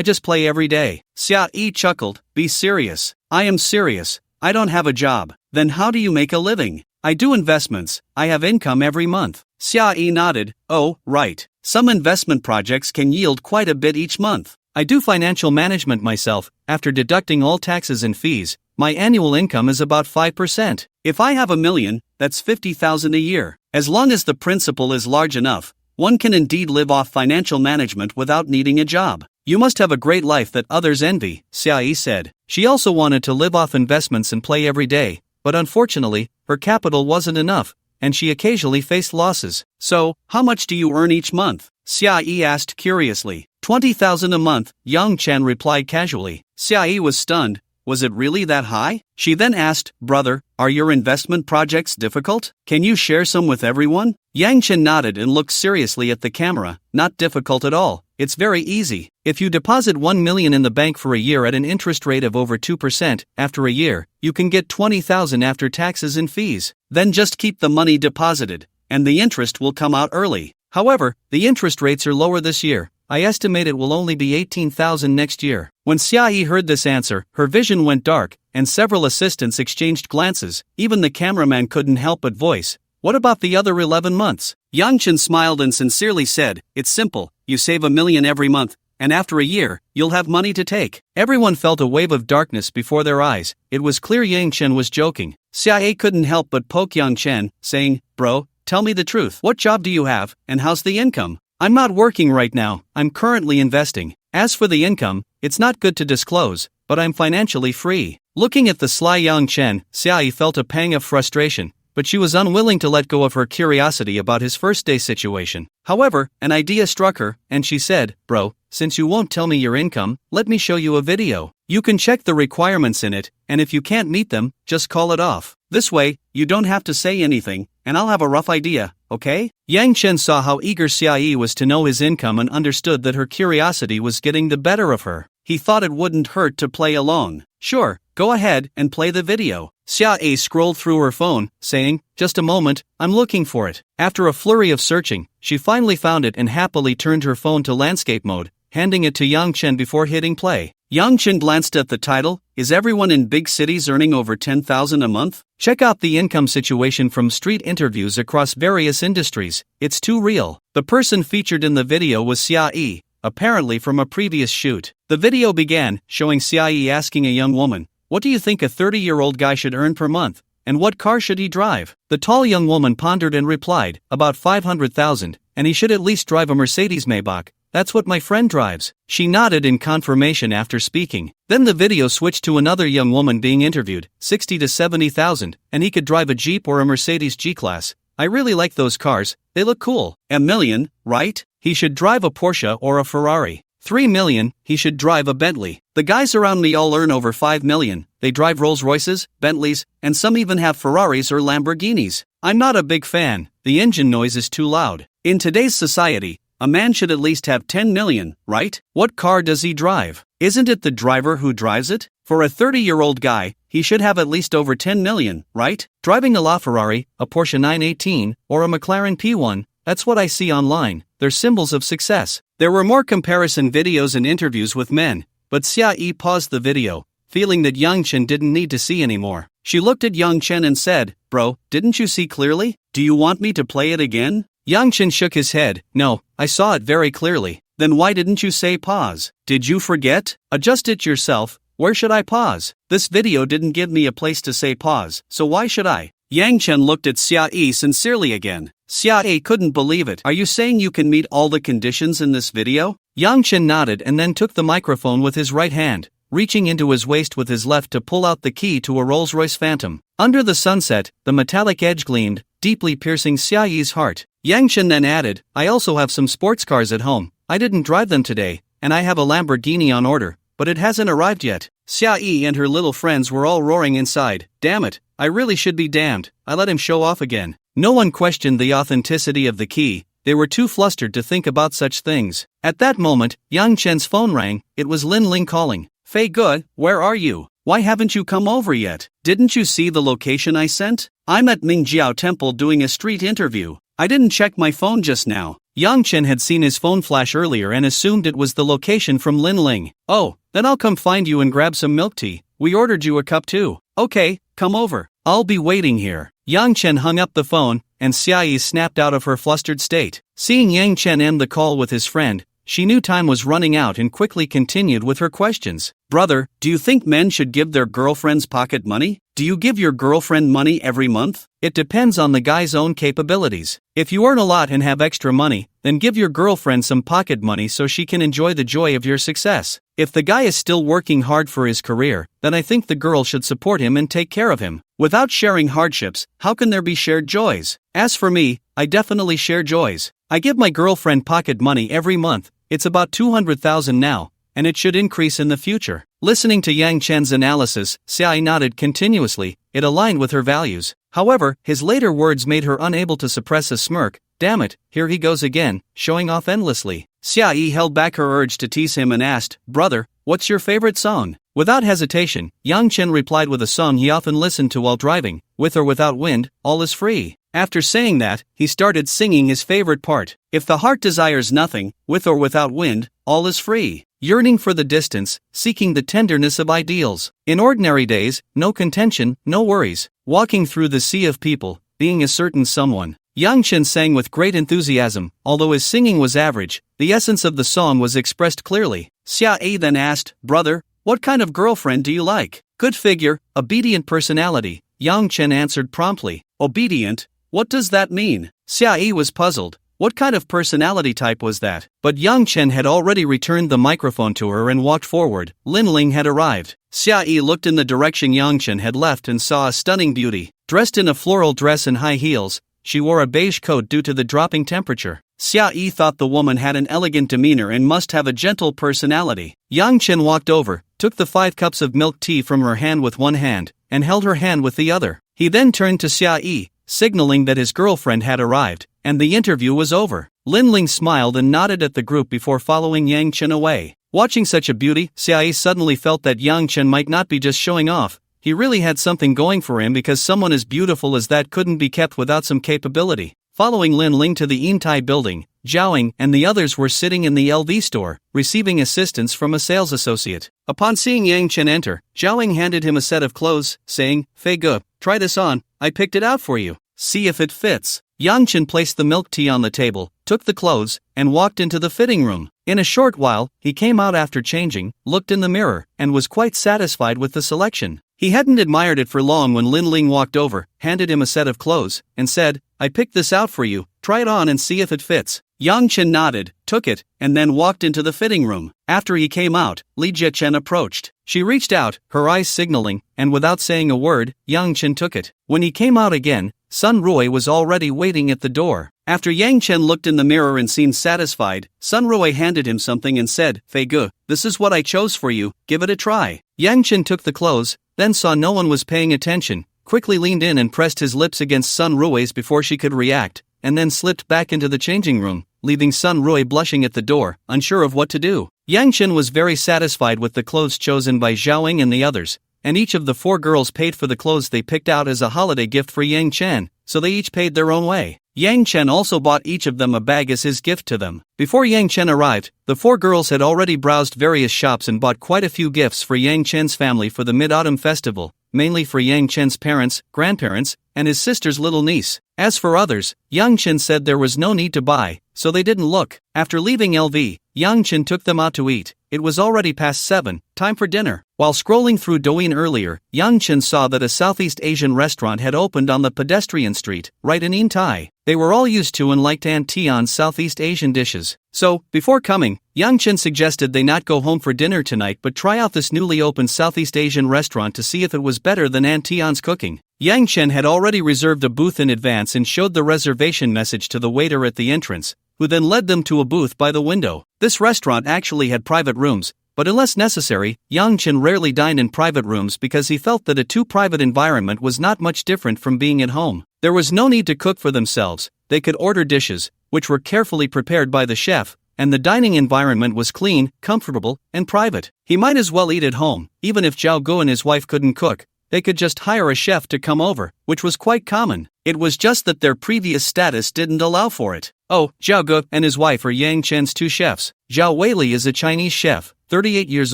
just play every day." Xiaoyi chuckled, "Be serious." "I am serious. I don't have a job." "Then how do you make a living?" "I do investments. I have income every month." Xiaoyi nodded, "Oh, right. Some investment projects can yield quite a bit each month." "I do financial management myself. After deducting all taxes and fees, my annual income is about 5%. If I have 1 million, that's 50,000 a year. As long as the principal is large enough, one can indeed live off financial management without needing a job." "You must have a great life that others envy," Xiaoyi said. She also wanted to live off investments and play every day, but unfortunately, her capital wasn't enough, and she occasionally faced losses. "So, how much do you earn each month?" Xiaoyi asked curiously. 20,000 a month, Yang Chen replied casually. Xiaoyi was stunned. Was it really that high? She then asked, "Brother, are your investment projects difficult? Can you share some with everyone?" Yang Chen nodded and looked seriously at the camera. "Not difficult at all. It's very easy. If you deposit 1 million in the bank for a year at an interest rate of over 2%, after a year, you can get 20,000 after taxes and fees. Then just keep the money deposited, and the interest will come out early. However, the interest rates are lower this year. I estimate it will only be 18,000 next year." When Xiaoyi heard this answer, her vision went dark, and several assistants exchanged glances. Even the cameraman couldn't help but voice, "What about the other 11 months?" Yang Chen smiled and sincerely said, "It's simple. You save 1 million every month, and after a year, you'll have money to take." Everyone felt a wave of darkness before their eyes. It was clear Yang Chen was joking. Xiaoyi couldn't help but poke Yang Chen, saying, "Bro, tell me the truth. What job do you have, and how's the income?" "I'm not working right now. I'm currently investing. As for the income, it's not good to disclose, but I'm financially free." Looking at the sly Yang Chen, Xiaoyi felt a pang of frustration, but she was unwilling to let go of her curiosity about his first-day situation. However, an idea struck her, and she said, "Bro, since you won't tell me your income, let me show you a video. You can check the requirements in it, and if you can't meet them, just call it off. This way, you don't have to say anything, and I'll have a rough idea, okay?" Yang Chen saw how eager Xiaoyi was to know his income and understood that her curiosity was getting the better of her. He thought it wouldn't hurt to play along. "Sure, go ahead and play the video." Xiaoyi scrolled through her phone, saying, "Just a moment, I'm looking for it." After a flurry of searching, she finally found it and happily turned her phone to landscape mode, handing it to Yang Chen before hitting play. Yang Chen glanced at the title. Is everyone in big cities earning over 10,000 a month? Check out the income situation from street interviews across various industries. It's too real. The person featured in the video was Xia Yi, apparently from a previous shoot. The video began, showing Xia Yi asking a young woman, "What do you think a 30-year-old guy should earn per month? And what car should he drive?" The tall young woman pondered and replied, "About 500,000, and he should at least drive a Mercedes Maybach. That's what my friend drives." She nodded in confirmation after speaking. Then the video switched to another young woman being interviewed, 60 to 70,000, and he could drive a Jeep or a Mercedes G-Class. "I really like those cars, they look cool." "A million, right? He should drive a Porsche or a Ferrari." 3 million, he should drive a Bentley. "The guys around me all earn over 5 million. They drive Rolls Royces, Bentleys, and some even have Ferraris or Lamborghinis. I'm not a big fan, the engine noise is too loud." In today's society, a man should at least have 10 million, right? What car does he drive? Isn't it the driver who drives it? For a 30-year-old guy, he should have at least over 10 million, right? Driving a LaFerrari, a Porsche 918, or a McLaren P1, that's what I see online. They're symbols of success. There were more comparison videos and interviews with men, but Xia Yi paused the video, feeling that Yang Chen didn't need to see anymore. She looked at Yang Chen and said, "Bro, didn't you see clearly? Do you want me to play it again?" Yang Chen shook his head. "No, I saw it very clearly." "Then why didn't you say pause? Did you forget? Adjust it yourself. Where should I pause? This video didn't give me a place to say pause, so why should I?" Yang Chen looked at Xia Yi sincerely again. Xia Yi couldn't believe it. "Are you saying you can meet all the conditions in this video?" Yang Chen nodded and then took the microphone with his right hand, reaching into his waist with his left to pull out the key to a Rolls-Royce Phantom. Under the sunset, the metallic edge gleamed, deeply piercing Xia Yi's heart. Yang Chen then added, "I also have some sports cars at home. I didn't drive them today, and I have a Lamborghini on order, but it hasn't arrived yet." Xia Yi and her little friends were all roaring inside. "Damn it, I really should be damned, I let him show off again." No one questioned the authenticity of the key. They were too flustered to think about such things. At that moment, Yang Chen's phone rang. It was Lin Ling calling. "Fei Good, where are you? Why haven't you come over yet? Didn't you see the location I sent? I'm at Mingjiao Temple doing a street interview. I didn't check my phone just now." Yang Chen had seen his phone flash earlier and assumed it was the location from Lin Ling. "Oh, then I'll come find you and grab some milk tea. We ordered you a cup too." "Okay, come over. I'll be waiting here." Yang Chen hung up the phone, and Xia Yi snapped out of her flustered state. Seeing Yang Chen end the call with his friend, she knew time was running out and quickly continued with her questions. "Brother, do you think men should give their girlfriends pocket money? Do you give your girlfriend money every month?" "It depends on the guy's own capabilities. If you earn a lot and have extra money, then give your girlfriend some pocket money so she can enjoy the joy of your success. If the guy is still working hard for his career, then I think the girl should support him and take care of him. Without sharing hardships, how can there be shared joys? As for me, I definitely share joys. I give my girlfriend pocket money every month. It's about 200,000 now, and it should increase in the future." Listening to Yang Chen's analysis, Xia Yi nodded continuously. It aligned with her values. However, his later words made her unable to suppress a smirk. "Damn it, here he goes again, showing off endlessly." Xia Yi held back her urge to tease him and asked, "Brother, what's your favorite song?" Without hesitation, Yang Chen replied with a song he often listened to while driving. "With or without wind, all is free." After saying that, he started singing his favorite part. "If the heart desires nothing, with or without wind, all is free. Yearning for the distance, seeking the tenderness of ideals. In ordinary days, no contention, no worries. Walking through the sea of people, being a certain someone." Yang Chen sang with great enthusiasm. Although his singing was average, the essence of the song was expressed clearly. Xia Yi then asked, "Brother, what kind of girlfriend do you like?" "Good figure, obedient personality," Yang Chen answered promptly. "Obedient? What does that mean?" Xia Yi was puzzled. What kind of personality type was that? But Yang Chen had already returned the microphone to her and walked forward. Lin Ling had arrived. Xia Yi looked in the direction Yang Chen had left and saw a stunning beauty. Dressed in a floral dress and high heels, she wore a beige coat due to the dropping temperature. Xia Yi thought the woman had an elegant demeanor and must have a gentle personality. Yang Chen walked over, took the 5 cups of milk tea from her hand with one hand, and held her hand with the other. He then turned to Xia Yi, signaling that his girlfriend had arrived, and the interview was over. Lin Ling smiled and nodded at the group before following Yang Chen away. Watching such a beauty, Xia Yi suddenly felt that Yang Chen might not be just showing off. He really had something going for him because someone as beautiful as that couldn't be kept without some capability. Following Lin Ling to the Yintai building, Zhaoying and the others were sitting in the LV store, receiving assistance from a sales associate. Upon seeing Yang Chen enter, Zhaoying handed him a set of clothes, saying, "Fei Ge, try this on, I picked it out for you. See if it fits." Yang Chen placed the milk tea on the table, took the clothes, and walked into the fitting room. In a short while, he came out after changing, looked in the mirror, and was quite satisfied with the selection. He hadn't admired it for long when Lin Ling walked over, handed him a set of clothes, and said, "I picked this out for you, try it on and see if it fits." Yang Chen nodded, took it, and then walked into the fitting room. After he came out, Li Jiachen approached. She reached out, her eyes signaling, and without saying a word, Yang Chen took it. When he came out again, Sun Rui was already waiting at the door. After Yang Chen looked in the mirror and seemed satisfied, Sun Rui handed him something and said, "Fei Ge, this is what I chose for you, give it a try." Yang Chen took the clothes, then saw no one was paying attention, quickly leaned in and pressed his lips against Sun Rui's before she could react, and then slipped back into the changing room, leaving Sun Rui blushing at the door, unsure of what to do. Yang Chen was very satisfied with the clothes chosen by Zhaoying and the others, and each of the 4 girls paid for the clothes they picked out as a holiday gift for Yang Chen, so they each paid their own way. Yang Chen also bought each of them a bag as his gift to them. Before Yang Chen arrived, the 4 girls had already browsed various shops and bought quite a few gifts for Yang Chen's family for the Mid-Autumn Festival, mainly for Yang Chen's parents, grandparents, and his sister's little niece. As for others, Yang Chen said there was no need to buy, so they didn't look. After leaving LV, Yang Chen took them out to eat. It was already past 7, time for dinner. While scrolling through Douyin earlier, Yang Chen saw that a Southeast Asian restaurant had opened on the pedestrian street, right in Yintai. They were all used to and liked Aunt Tian's Southeast Asian dishes. So, before coming, Yang Chen suggested they not go home for dinner tonight but try out this newly opened Southeast Asian restaurant to see if it was better than Aunt Tian's cooking. Yang Chen had already reserved a booth in advance and showed the reservation message to the waiter at the entrance, who then led them to a booth by the window. This restaurant actually had private rooms, but unless necessary, Yang Chen rarely dined in private rooms because he felt that a too private environment was not much different from being at home. There was no need to cook for themselves, they could order dishes, which were carefully prepared by the chef, and the dining environment was clean, comfortable, and private. He might as well eat at home. Even if Zhao Gu and his wife couldn't cook, they could just hire a chef to come over, which was quite common. It was just that their previous status didn't allow for it. Oh, Zhao Gu and his wife are Yang Chen's 2 chefs. Zhao Weili is a Chinese chef, 38 years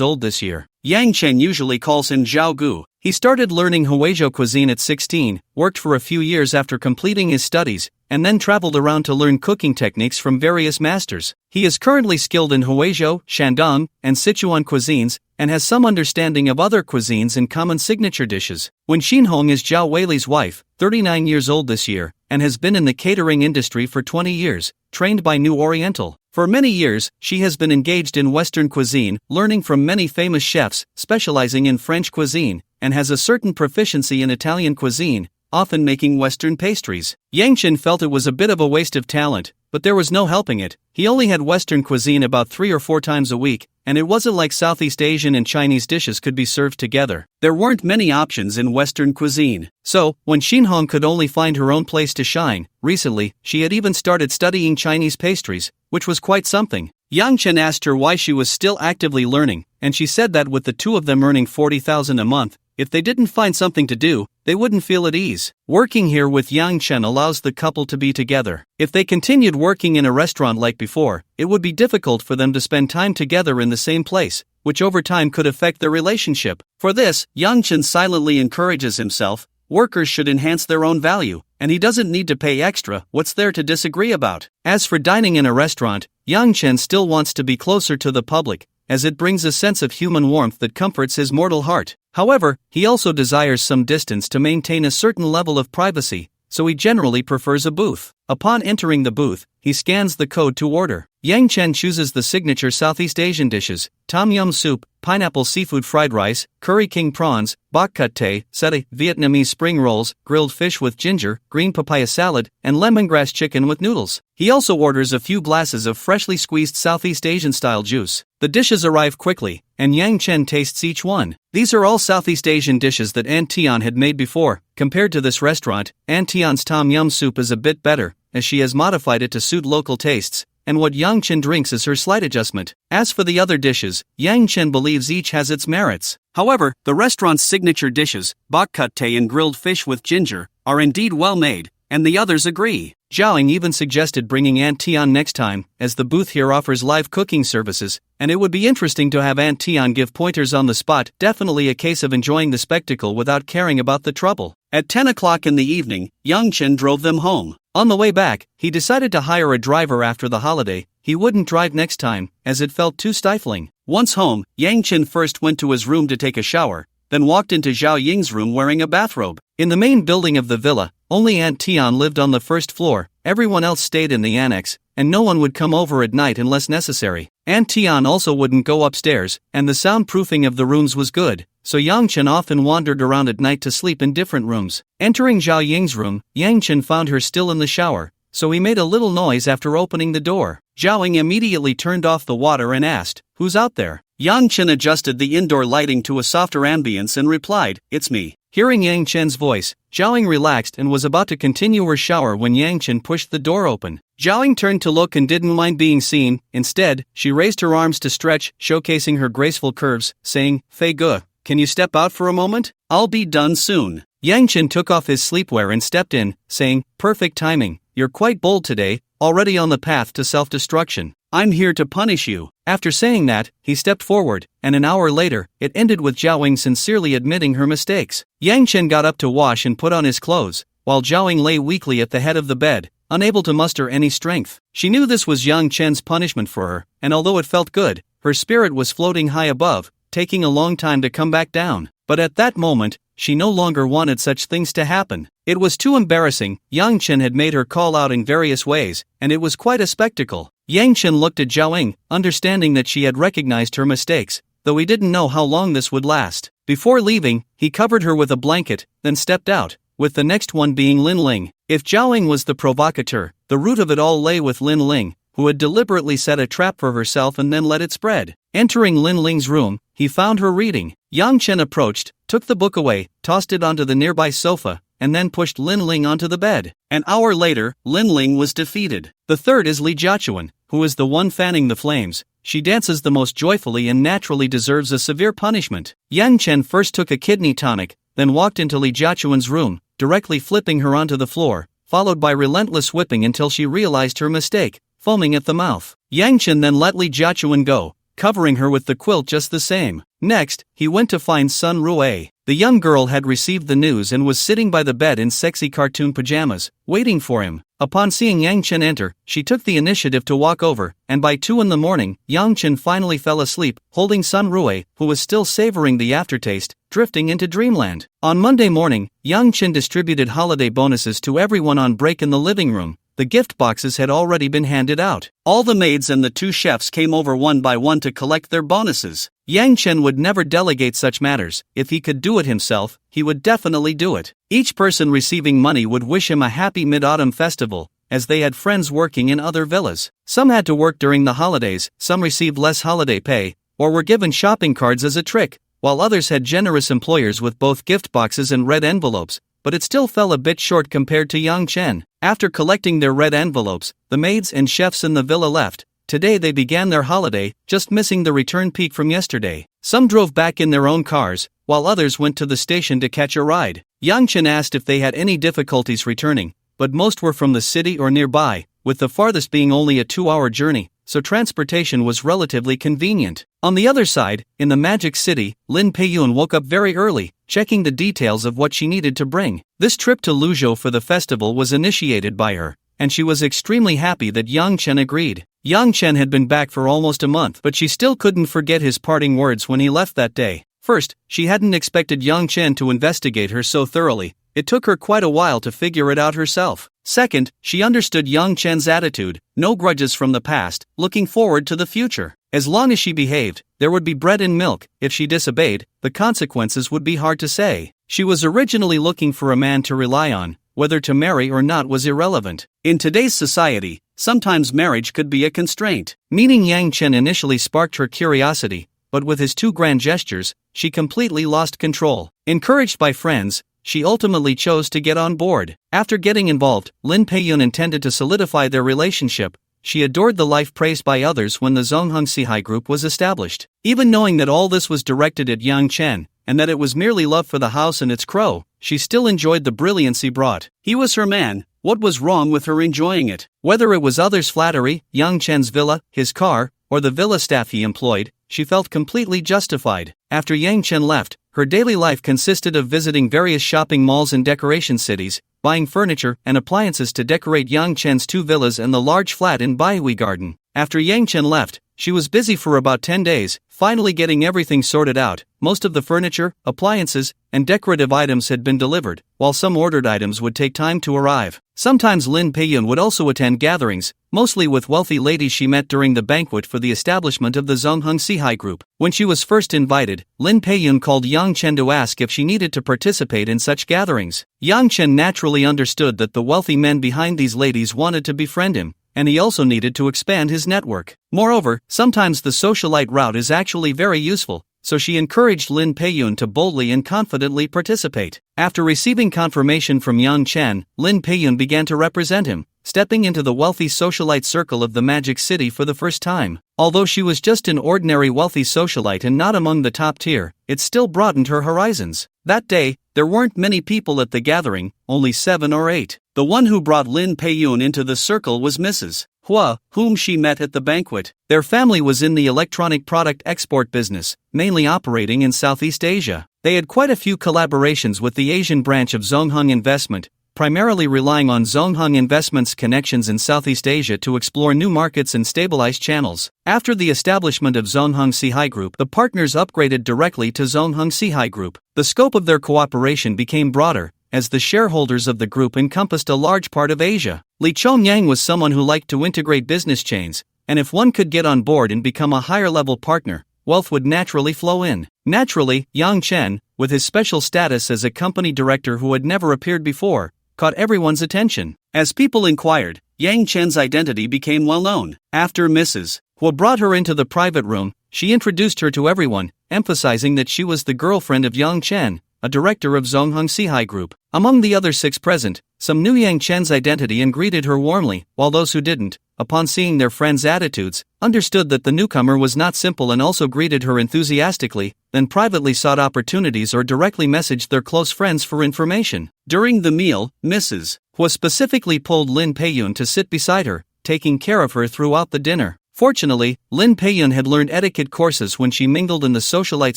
old this year. Yang Chen usually calls him Zhao Gu. He started learning Huizhou cuisine at 16, worked for a few years after completing his studies, and then traveled around to learn cooking techniques from various masters. He is currently skilled in Huizhou, Shandong, and Sichuan cuisines, and has some understanding of other cuisines and common signature dishes. Wen Xinhong is Zhao Weili's wife, 39 years old this year, and has been in the catering industry for 20 years, trained by New Oriental. For many years, she has been engaged in Western cuisine, learning from many famous chefs, specializing in French cuisine, and has a certain proficiency in Italian cuisine, often making Western pastries. Yang Chen felt it was a bit of a waste of talent, but there was no helping it. He only had Western cuisine about 3 or 4 times a week, and it wasn't like Southeast Asian and Chinese dishes could be served together. There weren't many options in Western cuisine. So, when Xinhong could only find her own place to shine, recently, she had even started studying Chinese pastries, which was quite something. Yang Chen asked her why she was still actively learning, and she said that with the 2 of them earning 40,000 a month, if they didn't find something to do, they wouldn't feel at ease. Working here with Yang Chen allows the couple to be together. If they continued working in a restaurant like before, it would be difficult for them to spend time together in the same place, which over time could affect their relationship. For this, Yang Chen silently encourages himself, workers should enhance their own value, and he doesn't need to pay extra. What's there to disagree about? As for dining in a restaurant, Yang Chen still wants to be closer to the public, as it brings a sense of human warmth that comforts his mortal heart. However, he also desires some distance to maintain a certain level of privacy, so he generally prefers a booth. Upon entering the booth, he scans the code to order. Yang Chen chooses the signature Southeast Asian dishes: tom yum soup, pineapple seafood fried rice, curry king prawns, bok cut teh, sete, Vietnamese spring rolls, grilled fish with ginger, green papaya salad, and lemongrass chicken with noodles. He also orders a few glasses of freshly squeezed Southeast Asian-style juice. The dishes arrive quickly, and Yang Chen tastes each one. These are all Southeast Asian dishes that Aunt Tian had made before. Compared to this restaurant, Aunt Tian's tom yum soup is a bit better, as she has modified it to suit local tastes, and what Yang Chen drinks is her slight adjustment. As for the other dishes, Yang Chen believes each has its merits. However, the restaurant's signature dishes, bok cut teh and grilled fish with ginger, are indeed well made, and the others agree. Zhaoying even suggested bringing Aunt Tian next time, as the booth here offers live cooking services, and it would be interesting to have Aunt Tian give pointers on the spot. Definitely a case of enjoying the spectacle without caring about the trouble. At 10 o'clock in the evening, Yang Chen drove them home. On the way back, he decided to hire a driver after the holiday. He wouldn't drive next time, as it felt too stifling. Once home, Yang Chen first went to his room to take a shower, then walked into Zhao Ying's room wearing a bathrobe. In the main building of the villa, only Aunt Tian lived on the first floor, everyone else stayed in the annex, and no one would come over at night unless necessary. Aunt Tian also wouldn't go upstairs, and the soundproofing of the rooms was good, so Yang Chen often wandered around at night to sleep in different rooms. Entering Zhao Ying's room, Yang Chen found her still in the shower, so he made a little noise after opening the door. Zhao Ying immediately turned off the water and asked, "Who's out there?" Yang Chen adjusted the indoor lighting to a softer ambience and replied, "It's me." Hearing Yang Chen's voice, Zhao Ying relaxed and was about to continue her shower when Yang Chen pushed the door open. Zhao Ying turned to look and didn't mind being seen. Instead, she raised her arms to stretch, showcasing her graceful curves, saying, "Fei Ge, can you step out for a moment? I'll be done soon." Yang Chen took off his sleepwear and stepped in, saying, "Perfect timing, you're quite bold today, already on the path to self-destruction. I'm here to punish you." After saying that, he stepped forward, and an hour later, it ended with Zhao Ying sincerely admitting her mistakes. Yang Chen got up to wash and put on his clothes, while Zhao Ying lay weakly at the head of the bed, unable to muster any strength. She knew this was Yang Chen's punishment for her, and although it felt good, her spirit was floating high above, taking a long time to come back down. But at that moment, she no longer wanted such things to happen. It was too embarrassing. Yang Chen had made her call out in various ways, and it was quite a spectacle. Yang Chen looked at Zhao Ying, understanding that she had recognized her mistakes, though he didn't know how long this would last. Before leaving, he covered her with a blanket, then stepped out, with the next one being Lin Ling. If Zhao Ying was the provocateur, the root of it all lay with Lin Ling, who had deliberately set a trap for herself and then let it spread. Entering Lin Ling's room, he found her reading. Yang Chen approached, took the book away, tossed it onto the nearby sofa, and then pushed Lin Ling onto the bed. An hour later, Lin Ling was defeated. The third is Li Jiachuan, who is the one fanning the flames. She dances the most joyfully and naturally deserves a severe punishment. Yang Chen first took a kidney tonic, then walked into Li Jiachuan's room, directly flipping her onto the floor, followed by relentless whipping until she realized her mistake, foaming at the mouth. Yang Chen then let Li Jiachuan go, covering her with the quilt just the same. Next, he went to find Sun Rue. The young girl had received the news and was sitting by the bed in sexy cartoon pajamas, waiting for him. Upon seeing Yang Chen enter, she took the initiative to walk over, and by 2 in the morning, Yang Chen finally fell asleep, holding Sun Rue, who was still savoring the aftertaste, drifting into dreamland. On Monday morning, Yang Chen distributed holiday bonuses to everyone on break in the living room. The gift boxes had already been handed out. All the maids and the 2 chefs came over one by one to collect their bonuses. Yang Chen would never delegate such matters. If he could do it himself, he would definitely do it. Each person receiving money would wish him a happy Mid-Autumn festival, as they had friends working in other villas. Some had to work during the holidays, some received less holiday pay, or were given shopping cards as a trick, while others had generous employers with both gift boxes and red envelopes, but it still fell a bit short compared to Yang Chen. After collecting their red envelopes, the maids and chefs in the villa left. Today they began their holiday, just missing the return peak from yesterday. Some drove back in their own cars, while others went to the station to catch a ride. Yang Chen asked if they had any difficulties returning, but most were from the city or nearby, with the farthest being only a 2-hour journey, so transportation was relatively convenient. On the other side, in the Magic City, Lin Peiyun woke up very early, checking the details of what she needed to bring. This trip to Luzhou for the festival was initiated by her, and she was extremely happy that Yang Chen agreed. Yang Chen had been back for almost a month, but she still couldn't forget his parting words when he left that day. First, she hadn't expected Yang Chen to investigate her so thoroughly. It took her quite a while to figure it out herself. Second, she understood Yang Chen's attitude, no grudges from the past, looking forward to the future. As long as she behaved, there would be bread and milk. If she disobeyed, the consequences would be hard to say. She was originally looking for a man to rely on. Whether to marry or not was irrelevant. In today's society, sometimes marriage could be a constraint. Meeting Yang Chen initially sparked her curiosity, but with his 2 grand gestures, she completely lost control. Encouraged by friends, she ultimately chose to get on board. After getting involved, Lin Peiyun intended to solidify their relationship. She adored the life praised by others when the Zongheng Sihai group was established. Even knowing that all this was directed at Yang Chen, and that it was merely love for the house and its crow, she still enjoyed the brilliance he brought. He was her man, What was wrong with her enjoying it? Whether it was others' flattery, Yang Chen's villa, his car, or the villa staff he employed, she felt completely justified. After Yang Chen left, her daily life consisted of visiting various shopping malls and decoration cities, buying furniture and appliances to decorate Yang Chen's 2 villas and the large flat in Baihui Garden. After Yang Chen left, she was busy for about 10 days, finally getting everything sorted out. Most of the furniture, appliances, and decorative items had been delivered, while some ordered items would take time to arrive. Sometimes Lin Peiyun would also attend gatherings, mostly with wealthy ladies she met during the banquet for the establishment of the Zongheng Sihai Group. When she was first invited, Lin Peiyun called Yang Chen to ask if she needed to participate in such gatherings. Yang Chen naturally understood that the wealthy men behind these ladies wanted to befriend him, and he also needed to expand his network. Moreover, sometimes the socialite route is actually very useful, so she encouraged Lin Peiyun to boldly and confidently participate. After receiving confirmation from Yang Chen, Lin Peiyun began to represent him, stepping into the wealthy socialite circle of the Magic City for the first time. Although she was just an ordinary wealthy socialite and not among the top tier, it still broadened her horizons. That day, there weren't many people at the gathering, only 7 or 8. The one who brought Lin Peiyun into the circle was Mrs. Hua, whom she met at the banquet. Their family was in the electronic product export business, mainly operating in Southeast Asia. They had quite a few collaborations with the Asian branch of Zongheng Investment, primarily relying on Zongheng Investment's connections in Southeast Asia to explore new markets and stabilize channels. After the establishment of Zongheng Sihai Group, the partners upgraded directly to Zongheng Sihai Group. The scope of their cooperation became broader, as the shareholders of the group encompassed a large part of Asia. Li Chongyang was someone who liked to integrate business chains, and if one could get on board and become a higher-level partner, wealth would naturally flow in. Naturally, Yang Chen, with his special status as a company director who had never appeared before, caught everyone's attention. As people inquired, Yang Chen's identity became well known. After Mrs. Hua brought her into the private room, she introduced her to everyone, emphasizing that she was the girlfriend of Yang Chen, a director of Zongheng Sihai Group. Among the other 6 present, some knew Yang Chen's identity and greeted her warmly, while those who didn't, upon seeing their friends' attitudes, understood that the newcomer was not simple and also greeted her enthusiastically, then privately sought opportunities or directly messaged their close friends for information. During the meal, Mrs. Hua specifically pulled Lin Peiyun to sit beside her, taking care of her throughout the dinner. Fortunately, Lin Peiyun had learned etiquette courses when she mingled in the socialite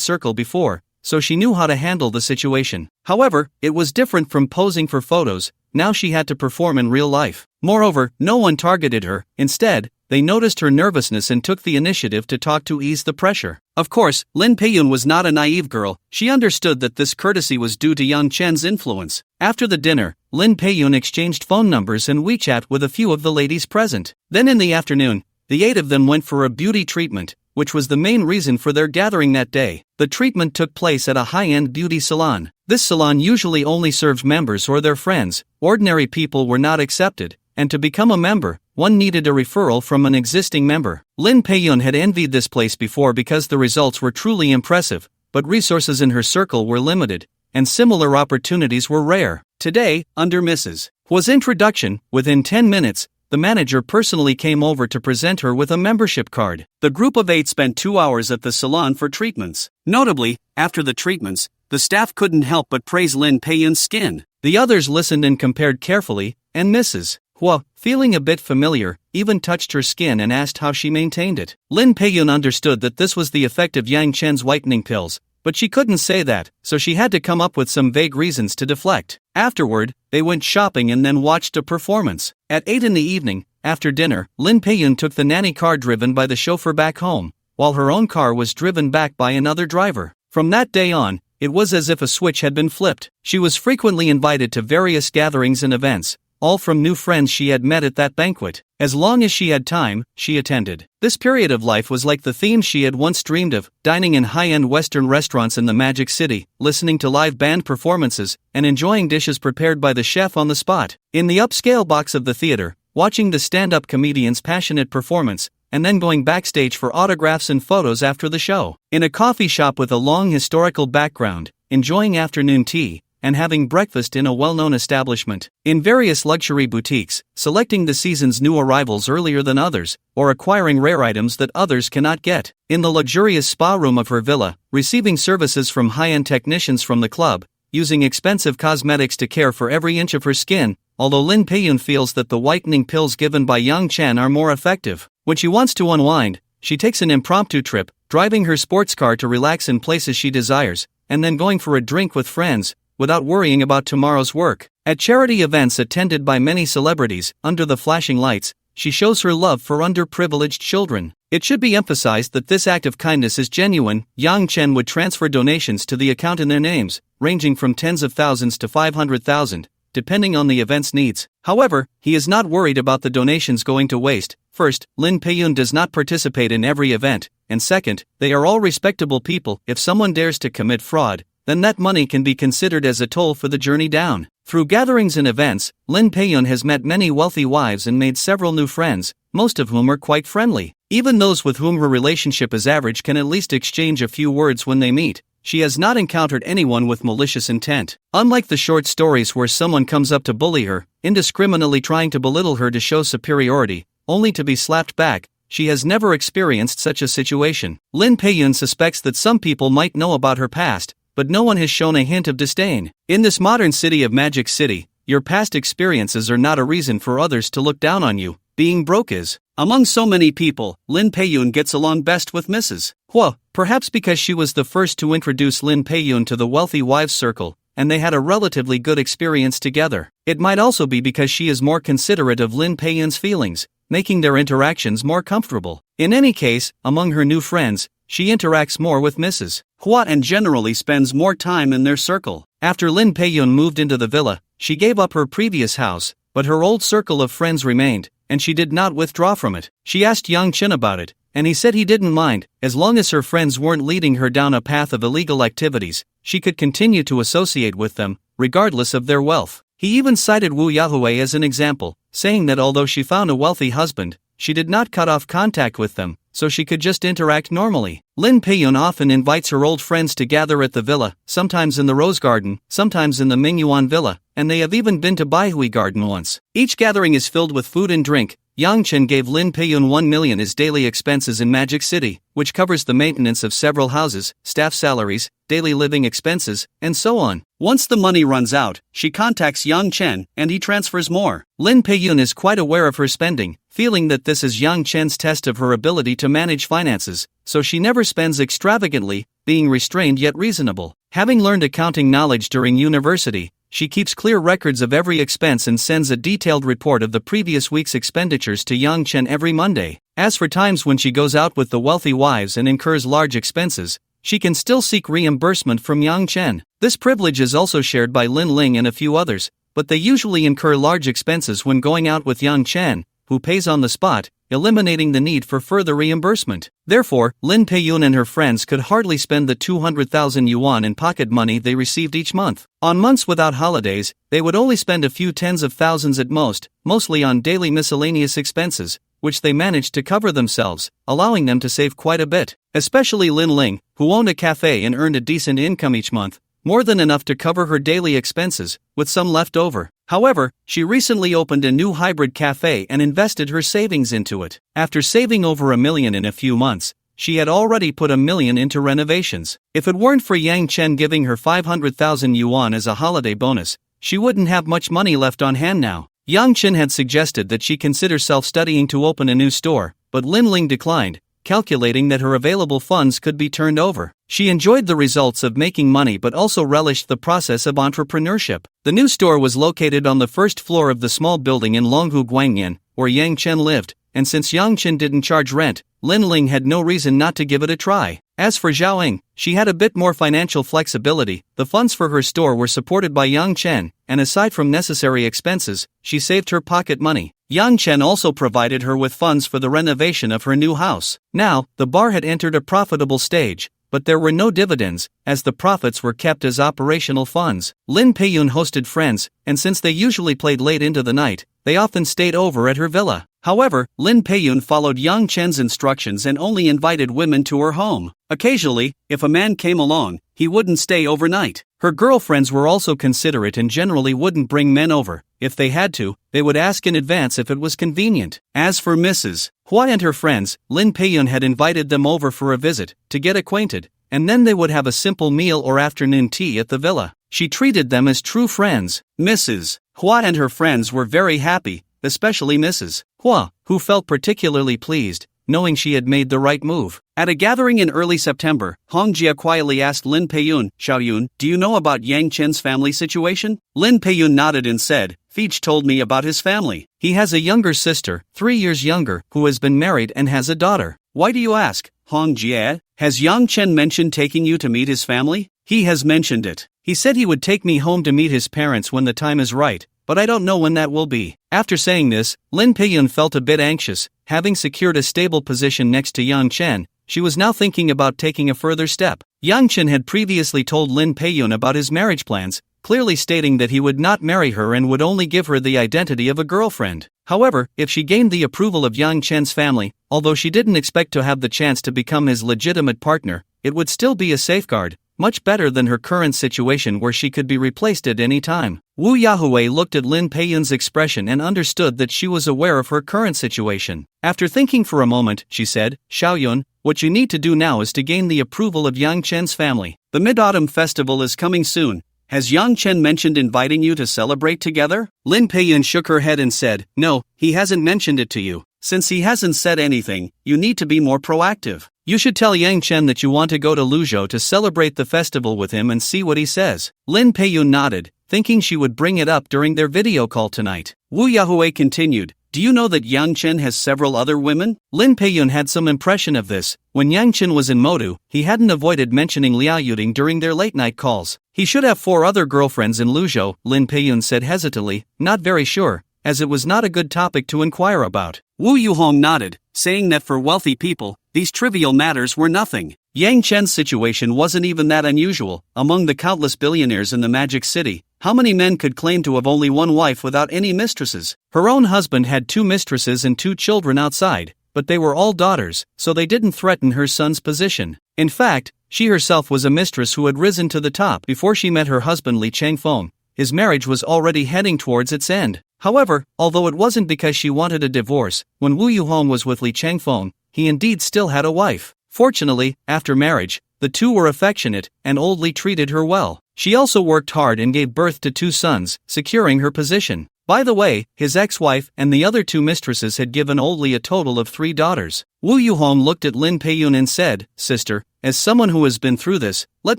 circle before, so she knew how to handle the situation. However, it was different from posing for photos. Now she had to perform in real life. Moreover, no one targeted her. Instead, they noticed her nervousness and took the initiative to talk to ease the pressure. Of course, Lin Peiyun was not a naive girl. She understood that this courtesy was due to Yang Chen's influence. After the dinner, Lin Peiyun exchanged phone numbers and WeChat with a few of the ladies present. Then in the afternoon, the 8 of them went for a beauty treatment, which was the main reason for their gathering that day. The treatment took place at a high-end beauty salon. This salon usually only served members or their friends. Ordinary people were not accepted, and to become a member, one needed a referral from an existing member. Lin Peiyun had envied this place before because the results were truly impressive, but resources in her circle were limited, and similar opportunities were rare. Today, under Mrs. Hua's introduction, within 10 minutes, the manager personally came over to present her with a membership card. The group of 8 spent 2 hours at the salon for treatments. Notably, after the treatments, the staff couldn't help but praise Lin Peiyun's skin. The others listened and compared carefully, and Mrs. Hua, feeling a bit familiar, even touched her skin and asked how she maintained it. Lin Peiyun understood that this was the effect of Yang Chen's whitening pills, but she couldn't say that, so she had to come up with some vague reasons to deflect. Afterward, they went shopping and then watched a performance. At 8 in the evening, after dinner, Lin Peiyun took the nanny car driven by the chauffeur back home, while her own car was driven back by another driver. From that day on, it was as if a switch had been flipped. She was frequently invited to various gatherings and events, all from new friends she had met at that banquet. As long as she had time, she attended. This period of life was like the themes she had once dreamed of, dining in high-end Western restaurants in the Magic City, listening to live band performances, and enjoying dishes prepared by the chef on the spot. In the upscale box of the theater, watching the stand-up comedian's passionate performance, and then going backstage for autographs and photos after the show. In a coffee shop with a long historical background, enjoying afternoon tea, and having breakfast in a well-known establishment. In various luxury boutiques, selecting the season's new arrivals earlier than others, or acquiring rare items that others cannot get. In the luxurious spa room of her villa, receiving services from high-end technicians from the club, using expensive cosmetics to care for every inch of her skin, although Lin Pei-yoon feels that the whitening pills given by Yang Chen are more effective. When she wants to unwind, she takes an impromptu trip, driving her sports car to relax in places she desires, and then going for a drink with friends, without worrying about tomorrow's work. At charity events attended by many celebrities, under the flashing lights, she shows her love for underprivileged children. It should be emphasized that this act of kindness is genuine. Yang Chen would transfer donations to the account in their names, ranging from tens of thousands to 500,000, depending on the event's needs. However, he is not worried about the donations going to waste. First, Lin Pei-yoon does not participate in every event, and second, they are all respectable people. If someone dares to commit fraud, then that money can be considered as a toll for the journey down. Through gatherings and events, Lin Pei-yoon has met many wealthy wives and made several new friends, most of whom are quite friendly. Even those with whom her relationship is average can at least exchange a few words when they meet. She has not encountered anyone with malicious intent. Unlike the short stories where someone comes up to bully her, indiscriminately trying to belittle her to show superiority, only to be slapped back, she has never experienced such a situation. Lin Pei-yoon suspects that some people might know about her past, but no one has shown a hint of disdain. In this modern city of Magic City, your past experiences are not a reason for others to look down on you. Being broke is. Among so many people, Lin Pei-yoon gets along best with Mrs. Hua, perhaps because she was the first to introduce Lin Pei-yoon to the wealthy wives circle, and they had a relatively good experience together. It might also be because she is more considerate of Lin Pei-yoon's feelings, making their interactions more comfortable. In any case, among her new friends, she interacts more with Mrs. Hua and generally spends more time in their circle. After Lin Pei-yoon moved into the villa, she gave up her previous house, but her old circle of friends remained, and she did not withdraw from it. She asked Yang Chen about it, and he said he didn't mind, as long as her friends weren't leading her down a path of illegal activities, she could continue to associate with them, regardless of their wealth. He even cited Wu Yahui as an example, saying that although she found a wealthy husband, she did not cut off contact with them, so she could just interact normally. Lin Pei-yoon often invites her old friends to gather at the villa, sometimes in the Rose Garden, sometimes in the Mingyuan Villa, and they have even been to Baihui Garden once. Each gathering is filled with food and drink. Yang Chen gave Lin Pei-yoon 1 million as daily expenses in Magic City, which covers the maintenance of several houses, staff salaries, daily living expenses, and so on. Once the money runs out, she contacts Yang Chen, and he transfers more. Lin Pei-yoon is quite aware of her spending, feeling that this is Yang Chen's test of her ability to manage finances, so she never spends extravagantly, being restrained yet reasonable. Having learned accounting knowledge during university, she keeps clear records of every expense and sends a detailed report of the previous week's expenditures to Yang Chen every Monday. As for times when she goes out with the wealthy wives and incurs large expenses, she can still seek reimbursement from Yang Chen. This privilege is also shared by Lin Ling and a few others, but they usually incur large expenses when going out with Yang Chen, who pays on the spot, eliminating the need for further reimbursement. Therefore, Lin Pei-yoon and her friends could hardly spend the 200,000 yuan in pocket money they received each month. On months without holidays, they would only spend a few tens of thousands at most, mostly on daily miscellaneous expenses, which they managed to cover themselves, allowing them to save quite a bit. Especially Lin Ling, who owned a cafe and earned a decent income each month, more than enough to cover her daily expenses, with some left over. However, she recently opened a new hybrid cafe and invested her savings into it. After saving over $1 million in a few months, she had already put $1 million into renovations. If it weren't for Yang Chen giving her 500,000 yuan as a holiday bonus, she wouldn't have much money left on hand now. Yang Chen had suggested that she consider self-studying to open a new store, but Lin Ling declined, calculating that her available funds could be turned over. She enjoyed the results of making money but also relished the process of entrepreneurship. The new store was located on the first floor of the small building in Longhu Guangyan, where Yang Chen lived, and since Yang Chen didn't charge rent, Lin Ling had no reason not to give it a try. As for Zhao Ying, she had a bit more financial flexibility. The funds for her store were supported by Yang Chen, and aside from necessary expenses, she saved her pocket money. Yang Chen also provided her with funds for the renovation of her new house. Now, the bar had entered a profitable stage, but there were no dividends, as the profits were kept as operational funds. Lin Pei-yoon hosted friends, and since they usually played late into the night, they often stayed over at her villa. However, Lin Pei-yoon followed Yang Chen's instructions and only invited women to her home. Occasionally, if a man came along, he wouldn't stay overnight. Her girlfriends were also considerate and generally wouldn't bring men over. If they had to, they would ask in advance if it was convenient. As for Mrs. Hua and her friends, Lin Pei-yoon had invited them over for a visit, to get acquainted, and then they would have a simple meal or afternoon tea at the villa. She treated them as true friends. Mrs. Hua and her friends were very happy, especially Mrs. Hua, who felt particularly pleased, knowing she had made the right move. At a gathering in early September, Hong Jia quietly asked Lin Peiyun, "Xiaoyun, do you know about Yang Chen's family situation?" Lin Peiyun nodded and said, "Feech told me about his family. He has a younger sister, 3 years younger, who has been married and has a daughter." "Why do you ask, Hong Jia? Has Yang Chen mentioned taking you to meet his family?" "He has mentioned it. He said he would take me home to meet his parents when the time is right, but I don't know when that will be." After saying this, Lin Peiyun felt a bit anxious. Having secured a stable position next to Yang Chen, she was now thinking about taking a further step. Yang Chen had previously told Lin Peiyun about his marriage plans, clearly stating that he would not marry her and would only give her the identity of a girlfriend. However, if she gained the approval of Yang Chen's family, although she didn't expect to have the chance to become his legitimate partner, it would still be a safeguard, much better than her current situation where she could be replaced at any time. Wu Yahue looked at Lin Peiyun's expression and understood that she was aware of her current situation. After thinking for a moment, she said, "Xiaoyun, what you need to do now is to gain the approval of Yang Chen's family. The Mid-Autumn Festival is coming soon. Has Yang Chen mentioned inviting you to celebrate together?" Lin Peiyun shook her head and said, "No, he hasn't mentioned it to you. Since he hasn't said anything, you need to be more proactive. You should tell Yang Chen that you want to go to Luzhou to celebrate the festival with him and see what he says." Lin Peiyun nodded, thinking she would bring it up during their video call tonight. Wu Yahue continued, "Do you know that Yang Chen has several other women?" Lin Peiyun had some impression of this. When Yang Chen was in Modu, he hadn't avoided mentioning Liao Yuding during their late-night calls. "He should have 4 other girlfriends in Luzhou," Lin Peiyun said hesitantly, not very sure, as it was not a good topic to inquire about. Wu Yuhong nodded, saying that for wealthy people, these trivial matters were nothing. Yang Chen's situation wasn't even that unusual. Among the countless billionaires in the Magic City, how many men could claim to have only one wife without any mistresses? Her own husband had 2 mistresses and 2 children outside, but they were all daughters, so they didn't threaten her son's position. In fact, she herself was a mistress who had risen to the top before she met her husband Li Changfeng. His marriage was already heading towards its end. However, although it wasn't because she wanted a divorce, when Wu Yuhong was with Li Changfeng, he indeed still had a wife. Fortunately, after marriage, the two were affectionate, and Old Li treated her well. She also worked hard and gave birth to 2 sons, securing her position. By the way, his ex-wife and the other 2 mistresses had given Old Li a total of 3 daughters. Wu Yuhong looked at Lin Peiyun and said, "Sister, as someone who has been through this, let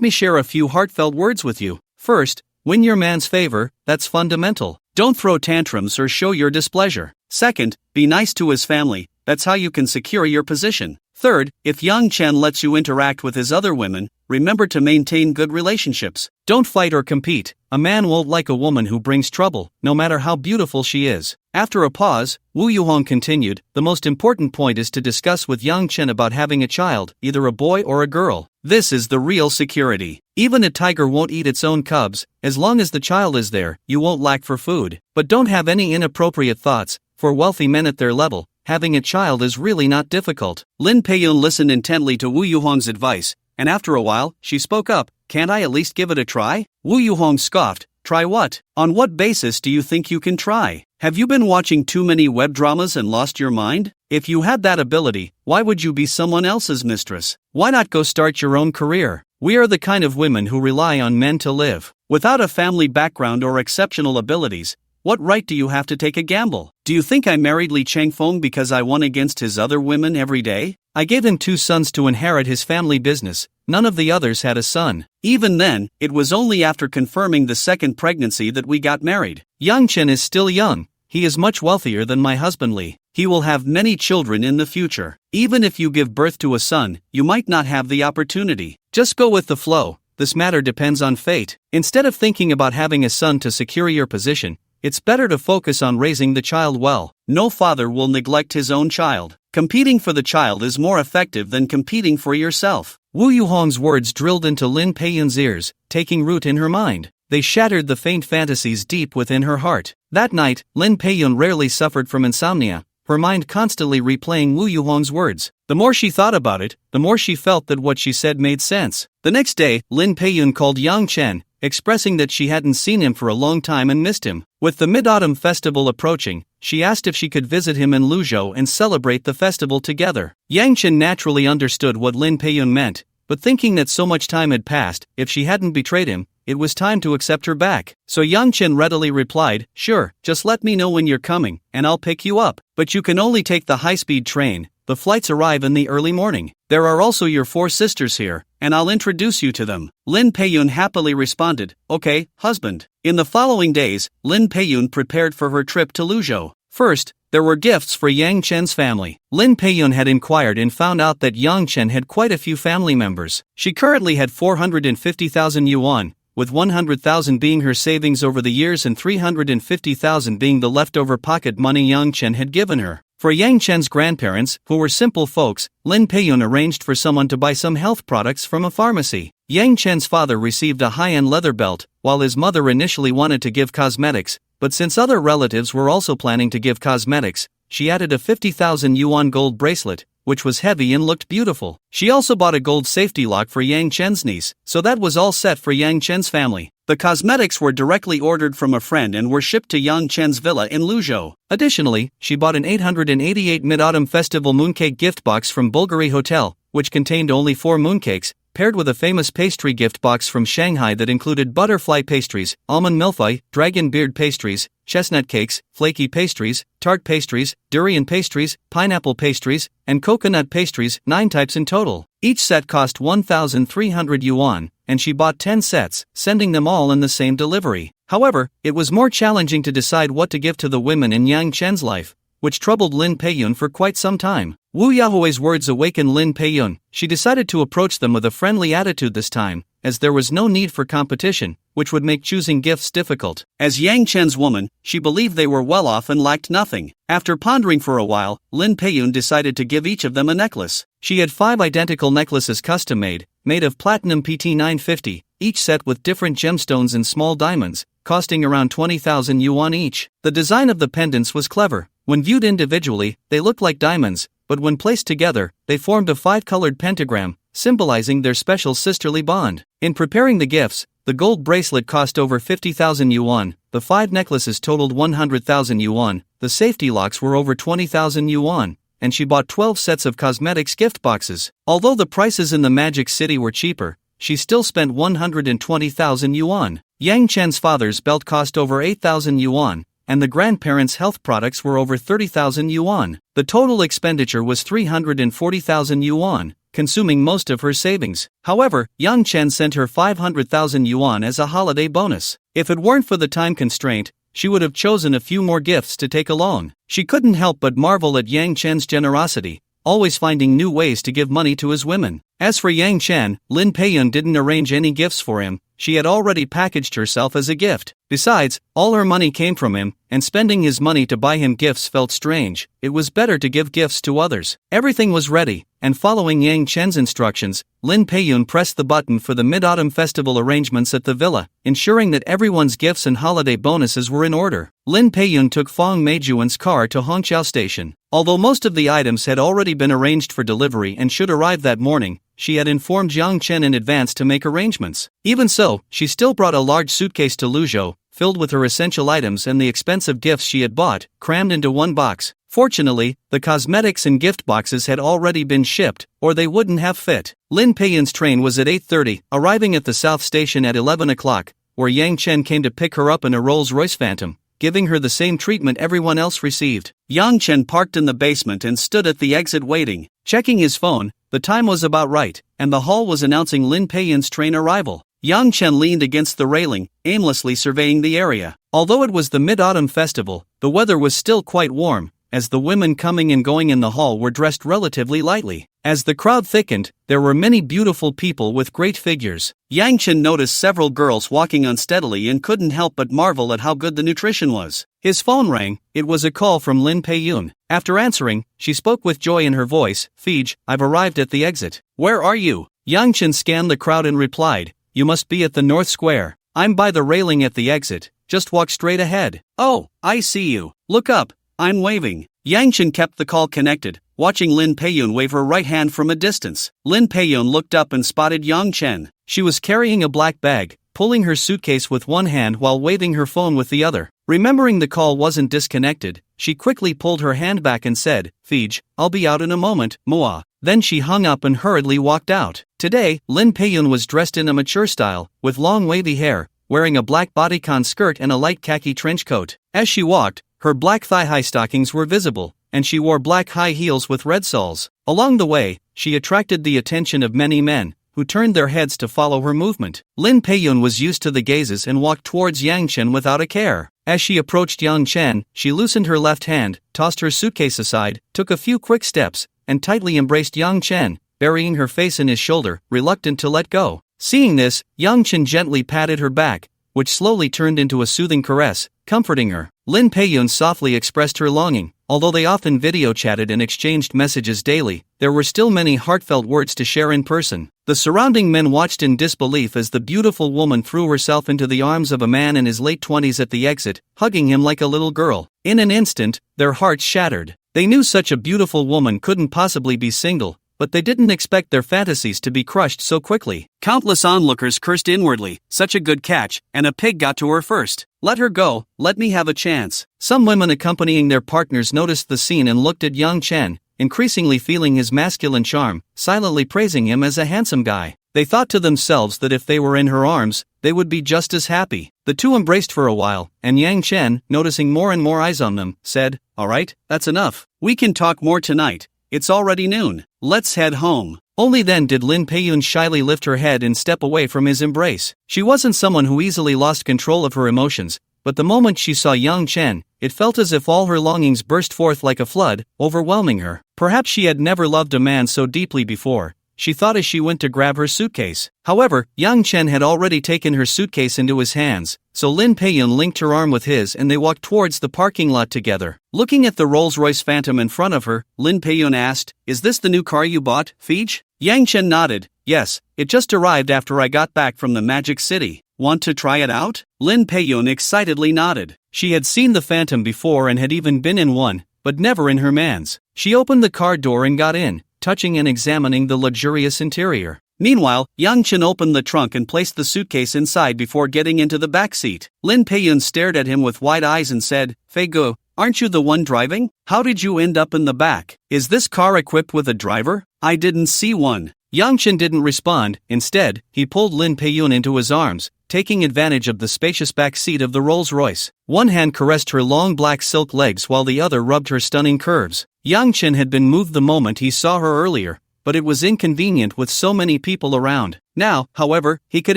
me share a few heartfelt words with you. First, win your man's favor, that's fundamental. Don't throw tantrums or show your displeasure. Second, be nice to his family, that's how you can secure your position. Third, if Yang Chen lets you interact with his other women, remember to maintain good relationships. Don't fight or compete. A man won't like a woman who brings trouble, no matter how beautiful she is." After a pause, Wu Yuhong continued, "The most important point is to discuss with Yang Chen about having a child, either a boy or a girl. This is the real security. Even a tiger won't eat its own cubs. As long as the child is there, you won't lack for food. But don't have any inappropriate thoughts. For wealthy men at their level, having a child is really not difficult." Lin Peiyun listened intently to Wu Yuhong's advice, and after a while, she spoke up, "Can't I at least give it a try?" Wu Yuhong scoffed, "Try what? On what basis do you think you can try? Have you been watching too many web dramas and lost your mind? If you had that ability, why would you be someone else's mistress? Why not go start your own career? We are the kind of women who rely on men to live. Without a family background or exceptional abilities, what right do you have to take a gamble? Do you think I married Li Changfeng because I won against his other women every day? I gave him 2 sons to inherit his family business. None of the others had a son. Even then, it was only after confirming the 2nd pregnancy that we got married. Yang Chen is still young. He is much wealthier than my husband Li. He will have many children in the future. Even if you give birth to a son, you might not have the opportunity. Just go with the flow. This matter depends on fate. Instead of thinking about having a son to secure your position, it's better to focus on raising the child well. No father will neglect his own child. Competing for the child is more effective than competing for yourself." Wu Yuhong's words drilled into Lin Peiyun's ears, taking root in her mind. They shattered the faint fantasies deep within her heart. That night, Lin Peiyun rarely suffered from insomnia, her mind constantly replaying Wu Yuhong's words. The more she thought about it, the more she felt that what she said made sense. The next day, Lin Peiyun called Yang Chen, expressing that she hadn't seen him for a long time and missed him. With the Mid-Autumn Festival approaching, she asked if she could visit him in Luzhou and celebrate the festival together. Yang Chen naturally understood what Lin Peiyun meant, but thinking that so much time had passed, if she hadn't betrayed him, it was time to accept her back. So Yang Chen readily replied, "Sure, just let me know when you're coming, and I'll pick you up. But you can only take the high-speed train. The flights arrive in the early morning. There are also your 4 sisters here, and I'll introduce you to them." Lin Peiyun happily responded, "Okay, husband." In the following days, Lin Peiyun prepared for her trip to Luzhou. First, there were gifts for Yang Chen's family. Lin Peiyun had inquired and found out that Yang Chen had quite a few family members. She currently had 450,000 yuan, with 100,000 being her savings over the years and 350,000 being the leftover pocket money Yang Chen had given her. For Yang Chen's grandparents, who were simple folks, Lin Peiyun arranged for someone to buy some health products from a pharmacy. Yang Chen's father received a high-end leather belt, while his mother initially wanted to give cosmetics, but since other relatives were also planning to give cosmetics, she added a 50,000 yuan gold bracelet, which was heavy and looked beautiful. She also bought a gold safety lock for Yang Chen's niece, so that was all set for Yang Chen's family. The cosmetics were directly ordered from a friend and were shipped to Yang Chen's villa in Luzhou. Additionally, she bought an 888 Mid-Autumn Festival mooncake gift box from Bulgari Hotel, which contained only 4 mooncakes, paired with a famous pastry gift box from Shanghai that included butterfly pastries, almond millefeuille, dragon beard pastries, chestnut cakes, flaky pastries, tart pastries, durian pastries, pineapple pastries, and coconut pastries, 9 types in total. Each set cost 1,300 yuan, and she bought 10 sets, sending them all in the same delivery. However, it was more challenging to decide what to give to the women in Yang Chen's life, which troubled Lin Peiyun for quite some time. Wu Yahui's words awakened Lin Peiyun. She decided to approach them with a friendly attitude this time, as there was no need for competition, which would make choosing gifts difficult. As Yang Chen's woman, she believed they were well off and lacked nothing. After pondering for a while, Lin Peiyun decided to give each of them a necklace. She had 5 identical necklaces custom-made, made of platinum PT 950, each set with different gemstones and small diamonds, costing around 20,000 yuan each. The design of the pendants was clever. When viewed individually, they looked like diamonds, but when placed together, they formed a 5-colored pentagram, symbolizing their special sisterly bond. In preparing the gifts, the gold bracelet cost over 50,000 yuan, the 5 necklaces totaled 100,000 yuan, the safety locks were over 20,000 yuan, and she bought 12 sets of cosmetics gift boxes. Although the prices in the Magic City were cheaper, she still spent 120,000 yuan. Yang Chen's father's belt cost over 8,000 yuan, and the grandparents' health products were over 30,000 yuan. The total expenditure was 340,000 yuan, consuming most of her savings. However, Yang Chen sent her 500,000 yuan as a holiday bonus. If it weren't for the time constraint, she would have chosen a few more gifts to take along. She couldn't help but marvel at Yang Chen's generosity, always finding new ways to give money to his women. As for Yang Chen, Lin Peiyun didn't arrange any gifts for him. She had already packaged herself as a gift. Besides, all her money came from him, and spending his money to buy him gifts felt strange. It was better to give gifts to others. Everything was ready, and following Yang Chen's instructions, Lin Peiyun pressed the button for the Mid-Autumn Festival arrangements at the villa, ensuring that everyone's gifts and holiday bonuses were in order. Lin Peiyun took Fong Meijuan's car to Hongqiao Station. Although most of the items had already been arranged for delivery and should arrive that morning, she had informed Yang Chen in advance to make arrangements. Even so, she still brought a large suitcase to Luzhou, filled with her essential items and the expensive gifts she had bought, crammed into one box. Fortunately, the cosmetics and gift boxes had already been shipped, or they wouldn't have fit. Lin Peiyun's train was at 8:30, arriving at the South Station at 11 o'clock, where Yang Chen came to pick her up in a Rolls-Royce Phantom, giving her the same treatment everyone else received. Yang Chen parked in the basement and stood at the exit waiting. Checking his phone, the time was about right, and the hall was announcing Lin Peiyun's train arrival. Yang Chen leaned against the railing, aimlessly surveying the area. Although it was the Mid-Autumn Festival, the weather was still quite warm, as the women coming and going in the hall were dressed relatively lightly. As the crowd thickened, there were many beautiful people with great figures. Yang Chen noticed several girls walking unsteadily and couldn't help but marvel at how good the nutrition was. His phone rang. It was a call from Lin Peiyun. After answering, she spoke with joy in her voice. "Fij, I've arrived at the exit. Where are you?" Yang Chen scanned the crowd and replied, "You must be at the North Square. I'm by the railing at the exit. Just walk straight ahead." "Oh, I see you. Look up. I'm waving." Yang Chen kept the call connected, watching Lin Peiyun wave her right hand from a distance. Lin Peiyun looked up and spotted Yang Chen. She was carrying a black bag, pulling her suitcase with one hand while waving her phone with the other. Remembering the call wasn't disconnected, she quickly pulled her hand back and said, "Fij, I'll be out in a moment, Moa." Then she hung up and hurriedly walked out. Today, Lin Peiyun was dressed in a mature style, with long wavy hair, wearing a black bodycon skirt and a light khaki trench coat. As she walked, her black thigh-high stockings were visible, and she wore black high heels with red soles. Along the way, she attracted the attention of many men, who turned their heads to follow her movement. Lin Peiyun was used to the gazes and walked towards Yang Chen without a care. As she approached Yang Chen, she loosened her left hand, tossed her suitcase aside, took a few quick steps, and tightly embraced Yang Chen, burying her face in his shoulder, reluctant to let go. Seeing this, Yang Chen gently patted her back, which slowly turned into a soothing caress, comforting her. Lin Peiyun softly expressed her longing. Although they often video chatted and exchanged messages daily, there were still many heartfelt words to share in person. The surrounding men watched in disbelief as the beautiful woman threw herself into the arms of a man in his late 20s at the exit, hugging him like a little girl. In an instant, their hearts shattered. They knew such a beautiful woman couldn't possibly be single, but they didn't expect their fantasies to be crushed so quickly. Countless onlookers cursed inwardly, such a good catch, and a pig got to her first. Let her go, let me have a chance. Some women accompanying their partners noticed the scene and looked at Yang Chen, increasingly feeling his masculine charm, silently praising him as a handsome guy. They thought to themselves that if they were in her arms, they would be just as happy. The two embraced for a while, and Yang Chen, noticing more and more eyes on them, said, "All right, that's enough. We can talk more tonight. It's already noon. Let's head home." Only then did Lin Peiyun shyly lift her head and step away from his embrace. She wasn't someone who easily lost control of her emotions, but the moment she saw Yang Chen, it felt as if all her longings burst forth like a flood, overwhelming her. Perhaps she had never loved a man so deeply before, she thought as she went to grab her suitcase. However, Yang Chen had already taken her suitcase into his hands, so Lin Peiyun linked her arm with his and they walked towards the parking lot together. Looking at the Rolls-Royce Phantom in front of her, Lin Peiyun asked, "Is this the new car you bought, Feej?" Yang Chen nodded. "Yes, it just arrived after I got back from the Magic City. Want to try it out?" Lin Peiyun excitedly nodded. She had seen the Phantom before and had even been in one, but never in her man's. She opened the car door and got in, touching and examining the luxurious interior. Meanwhile, Yang Chen opened the trunk and placed the suitcase inside before getting into the back seat. Lin Peiyun stared at him with wide eyes and said, "Fei Gu, aren't you the one driving? How did you end up in the back? Is this car equipped with a driver? I didn't see one." Yang Chen didn't respond. Instead, he pulled Lin Peiyun into his arms, taking advantage of the spacious back seat of the Rolls-Royce. One hand caressed her long black silk legs while the other rubbed her stunning curves. Yang Chen had been moved the moment he saw her earlier, but it was inconvenient with so many people around. Now, however, he could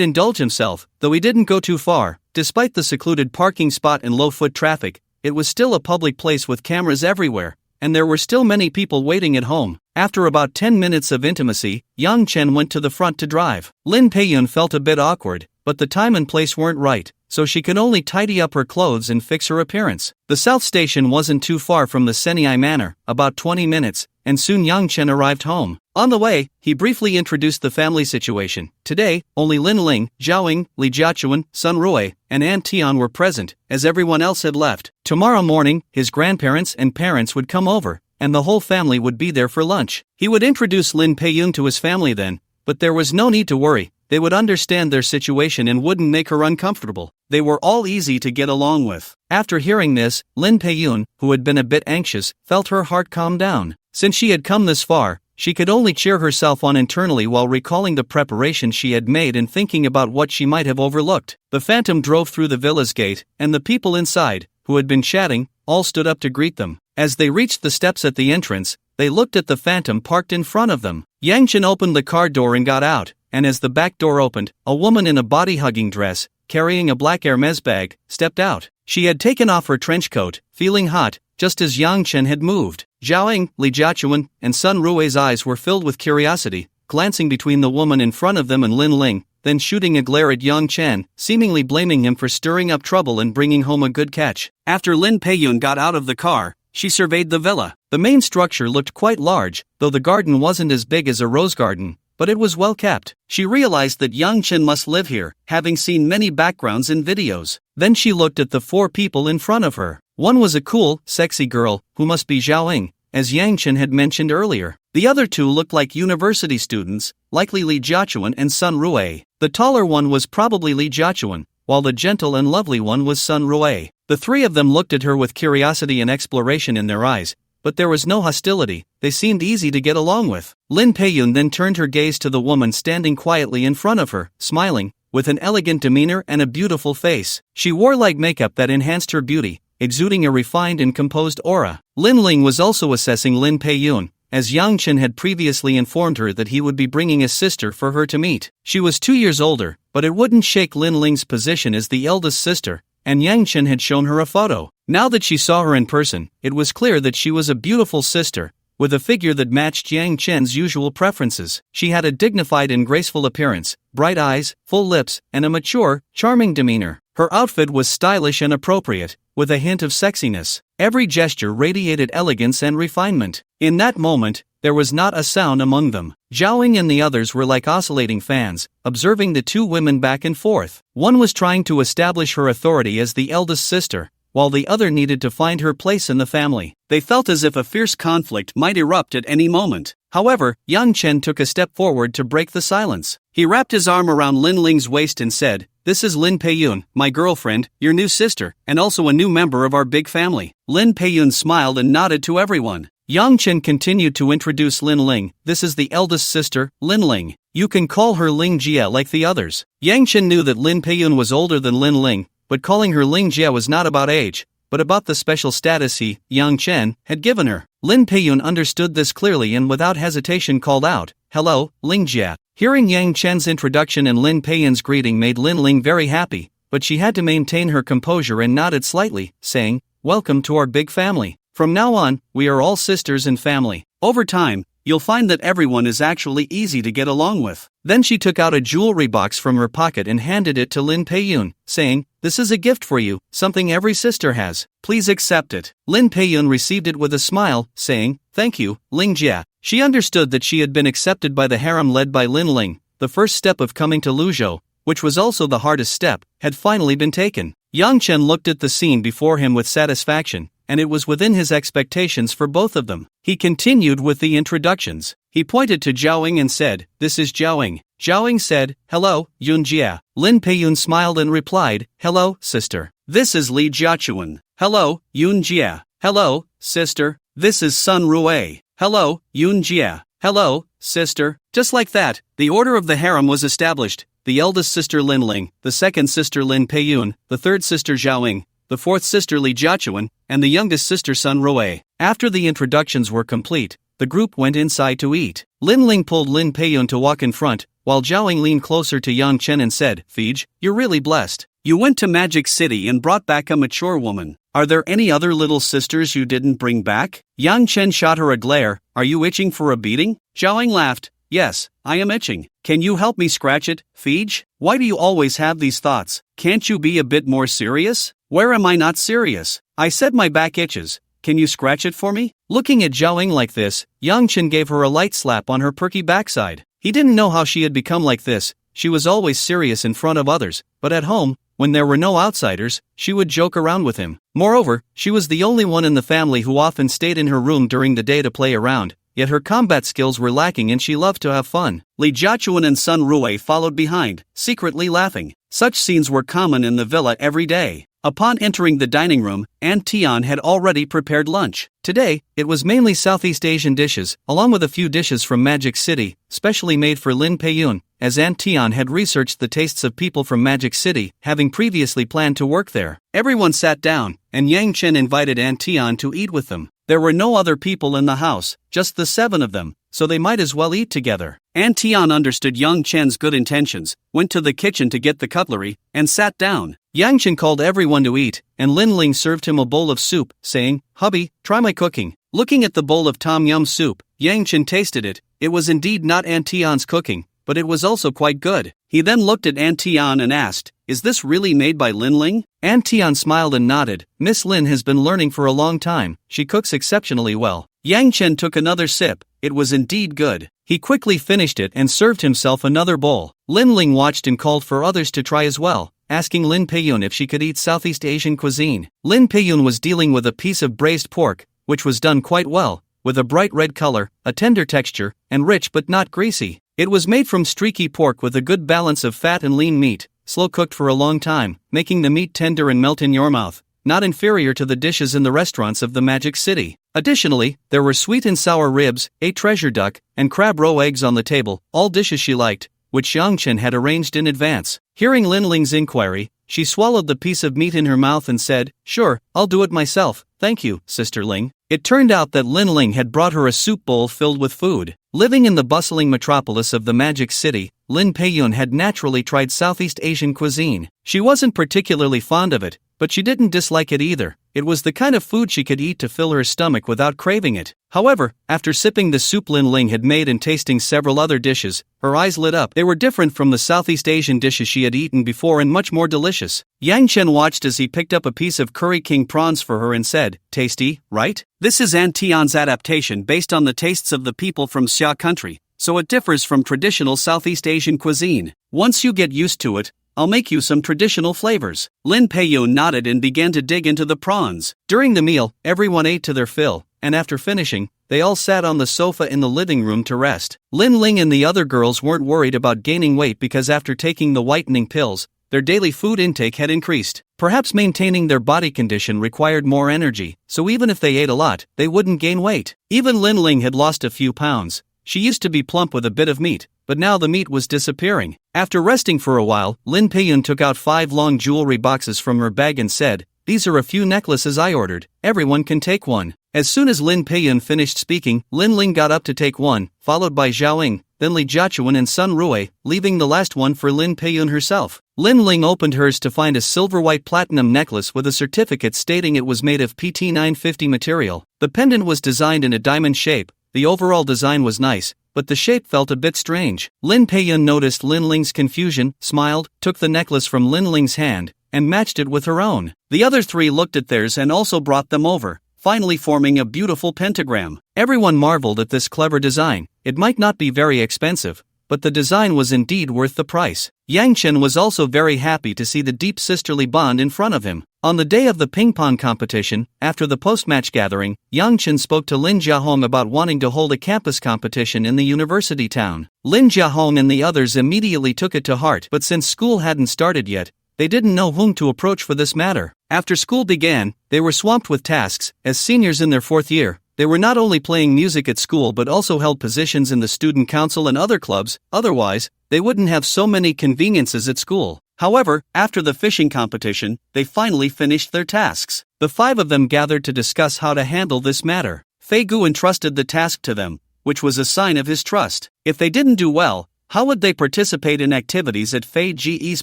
indulge himself, though he didn't go too far. Despite the secluded parking spot and low-foot traffic, it was still a public place with cameras everywhere, and there were still many people waiting at home. After about 10 minutes of intimacy, Yang Chen went to the front to drive. Lin Peiyun felt a bit awkward, but the time and place weren't right, so she could only tidy up her clothes and fix her appearance. The South Station wasn't too far from the Senai Manor, about 20 minutes, and soon Yang Chen arrived home. On the way, he briefly introduced the family situation. Today, only Lin Ling, Zhao Ying, Li Jiachuan, Sun Rui, and An Tian were present, as everyone else had left. Tomorrow morning, his grandparents and parents would come over, and the whole family would be there for lunch. He would introduce Lin Peiyun to his family then, but there was no need to worry. They would understand their situation and wouldn't make her uncomfortable. They were all easy to get along with. After hearing this, Lin Peiyun, who had been a bit anxious, felt her heart calm down. Since she had come this far, she could only cheer herself on internally while recalling the preparations she had made and thinking about what she might have overlooked. The Phantom drove through the villa's gate, and the people inside, who had been chatting, all stood up to greet them. As they reached the steps at the entrance, they looked at the Phantom parked in front of them. Yang Chen opened the car door and got out, and as the back door opened, a woman in a body-hugging dress, carrying a black Hermes bag, stepped out. She had taken off her trench coat, feeling hot, just as Yang Chen had moved. Zhao Ying, Li Jiachuan, and Sun Rui's eyes were filled with curiosity, glancing between the woman in front of them and Lin Ling, then shooting a glare at Yang Chen, seemingly blaming him for stirring up trouble and bringing home a good catch. After Lin Peiyun got out of the car, she surveyed the villa. The main structure looked quite large, though the garden wasn't as big as a rose garden, but it was well kept. She realized that Yang Chen must live here, having seen many backgrounds in videos. Then she looked at the four people in front of her. One was a cool, sexy girl, who must be Zhao Ying, as Yang Chen had mentioned earlier. The other two looked like university students, likely Li Jiachuan and Sun Rui. The taller one was probably Li Jiachuan, while the gentle and lovely one was Sun Rui. The three of them looked at her with curiosity and exploration in their eyes, but there was no hostility, they seemed easy to get along with. Lin Peiyun then turned her gaze to the woman standing quietly in front of her, smiling, with an elegant demeanor and a beautiful face. She wore light makeup that enhanced her beauty, exuding a refined and composed aura. Lin Ling was also assessing Lin Peiyun, as Yang Chen had previously informed her that he would be bringing a sister for her to meet. She was 2 years older, but it wouldn't shake Lin Ling's position as the eldest sister, and Yang Chen had shown her a photo. Now that she saw her in person, it was clear that she was a beautiful sister, with a figure that matched Yang Chen's usual preferences. She had a dignified and graceful appearance, bright eyes, full lips, and a mature, charming demeanor. Her outfit was stylish and appropriate, with a hint of sexiness. Every gesture radiated elegance and refinement. In that moment, there was not a sound among them. Zhaoying and the others were like oscillating fans, observing the two women back and forth. One was trying to establish her authority as the eldest sister, while the other needed to find her place in the family. They felt as if a fierce conflict might erupt at any moment. However, Yang Chen took a step forward to break the silence. He wrapped his arm around Lin Ling's waist and said, "This is Lin Peiyun, my girlfriend, your new sister, and also a new member of our big family." Lin Peiyun smiled and nodded to everyone. Yang Chen continued to introduce Lin Ling. "This is the eldest sister, Lin Ling. You can call her Ling Jia like the others." Yang Chen knew that Lin Peiyun was older than Lin Ling, but calling her Ling Jia was not about age, but about the special status he, Yang Chen, had given her. Lin Peiyun understood this clearly and without hesitation called out, "Hello, Ling Jia." Hearing Yang Chen's introduction and Lin Peiyun's greeting made Lin Ling very happy, but she had to maintain her composure and nodded slightly, saying, "Welcome to our big family. From now on, we are all sisters and family. Over time, you'll find that everyone is actually easy to get along with." Then she took out a jewelry box from her pocket and handed it to Lin Peiyun, saying, "This is a gift for you, something every sister has. Please accept it." Lin Peiyun received it with a smile, saying, "Thank you, Ling Jia." She understood that she had been accepted by the harem led by Lin Ling. The first step of coming to Luzhou, which was also the hardest step, had finally been taken. Yang Chen looked at the scene before him with satisfaction, and it was within his expectations for both of them. He continued with the introductions. He pointed to Zhaoying and said, "This is Zhaoying." Zhaoying said, "Hello, Yun Jia." Lin Peiyun smiled and replied, "Hello, sister. This is Li Jiachuan." "Hello, Yun Jia." "Hello, sister. This is Sun Rui." "Hello, Yun Jia." "Hello, sister." Just like that, the order of the harem was established. The eldest sister Lin Ling, the second sister Lin Peiyun, the third sister Zhaoying, the fourth sister Li Jiachuan, and the youngest sister Sun Rui. After the introductions were complete, the group went inside to eat. Lin Ling pulled Lin Peiyun to walk in front, while Zhaoying leaned closer to Yang Chen and said, "Fij, you're really blessed. You went to Magic City and brought back a mature woman. Are there any other little sisters you didn't bring back?" Yang Chen shot her a glare. "Are you itching for a beating?" Zhaoying laughed. "Yes, I am itching. Can you help me scratch it, Fij? Why do you always have these thoughts? Can't you be a bit more serious?" "Where am I not serious? I said my back itches. Can you scratch it for me?" Looking at Zhaoying like this, Yang Chen gave her a light slap on her perky backside. He didn't know how she had become like this. She was always serious in front of others, but at home, when there were no outsiders, she would joke around with him. Moreover, she was the only one in the family who often stayed in her room during the day to play around, yet her combat skills were lacking and she loved to have fun. Li Jiachuan and Sun Rui followed behind, secretly laughing. Such scenes were common in the villa every day. Upon entering the dining room, Aunt Tian had already prepared lunch. Today, it was mainly Southeast Asian dishes, along with a few dishes from Magic City, specially made for Lin Peiyun, as Aunt Tian had researched the tastes of people from Magic City, having previously planned to work there. Everyone sat down, and Yang Chen invited Aunt Tian to eat with them. There were no other people in the house, just the 7 of them, so they might as well eat together. Aunt Tian understood Yang Chen's good intentions, went to the kitchen to get the cutlery, and sat down. Yang Chen called everyone to eat, and Lin Ling served him a bowl of soup, saying, "Hubby, try my cooking." Looking at the bowl of tom yum soup, Yang Chen tasted it. It was indeed not Aunt Tian's cooking, but it was also quite good. He then looked at Aunt Tian and asked, "Is this really made by Lin Ling?" Aunt Tian smiled and nodded. "Miss Lin has been learning for a long time. She cooks exceptionally well." Yang Chen took another sip. It was indeed good. He quickly finished it and served himself another bowl. Lin Ling watched and called for others to try as well, asking Lin Peiyun if she could eat Southeast Asian cuisine. Lin Peiyun was dealing with a piece of braised pork, which was done quite well, with a bright red color, a tender texture, and rich but not greasy. It was made from streaky pork with a good balance of fat and lean meat, slow cooked for a long time, making the meat tender and melt in your mouth. not inferior to the dishes in the restaurants of the Magic City. Additionally, there were sweet and sour ribs, a treasure duck, and crab roe eggs on the table, all dishes she liked, which Yang Chen had arranged in advance. Hearing Lin Ling's inquiry, she swallowed the piece of meat in her mouth and said, "Sure, I'll do it myself, thank you, Sister Ling." It turned out that Lin Ling had brought her a soup bowl filled with food. Living in the bustling metropolis of the Magic City, Lin Peiyun had naturally tried Southeast Asian cuisine. She wasn't particularly fond of it, but she didn't dislike it either. It was the kind of food she could eat to fill her stomach without craving it. However, after sipping the soup Lin Ling had made and tasting several other dishes, her eyes lit up. They were different from the Southeast Asian dishes she had eaten before and much more delicious. Yang Chen watched as he picked up a piece of curry king prawns for her and said, "Tasty, right? This is Aunt Tian's adaptation based on the tastes of the people from Xia country, so it differs from traditional Southeast Asian cuisine. Once you get used to it, I'll make you some traditional flavors." Lin Peiyun nodded and began to dig into the prawns. During the meal, everyone ate to their fill, and after finishing, they all sat on the sofa in the living room to rest. Lin Ling and the other girls weren't worried about gaining weight because after taking the whitening pills, their daily food intake had increased. Perhaps maintaining their body condition required more energy, so even if they ate a lot, they wouldn't gain weight. Even Lin Ling had lost a few pounds. She used to be plump with a bit of meat, but now the meat was disappearing. After resting for a while, Lin Peiyun took out 5 long jewelry boxes from her bag and said, "These are a few necklaces I ordered, everyone can take one." As soon as Lin Peiyun finished speaking, Lin Ling got up to take one, followed by Zhao Ying, then Li Jiachuan and Sun Rui, leaving the last one for Lin Peiyun herself. Lin Ling opened hers to find a silver-white platinum necklace with a certificate stating it was made of PT 950 material. The pendant was designed in a diamond shape. The overall design was nice, but the shape felt a bit strange. Lin Peiyun noticed Lin Ling's confusion, smiled, took the necklace from Lin Ling's hand, and matched it with her own. The other 3 looked at theirs and also brought them over, finally forming a beautiful pentagram. Everyone marveled at this clever design. It might not be very expensive, but the design was indeed worth the price. Yang Chen was also very happy to see the deep sisterly bond in front of him. On the day of the ping-pong competition, after the post-match gathering, Yang Chen spoke to Lin Jiahong about wanting to hold a campus competition in the university town. Lin Jiahong and the others immediately took it to heart, but since school hadn't started yet, they didn't know whom to approach for this matter. After school began, they were swamped with tasks. As seniors in their 4th year, they were not only playing music at school but also held positions in the student council and other clubs. Otherwise, they wouldn't have so many conveniences at school. However, after the fishing competition, they finally finished their tasks. The 5 of them gathered to discuss how to handle this matter. Fei Gu entrusted the task to them, which was a sign of his trust. If they didn't do well, how would they participate in activities at Fei Ji's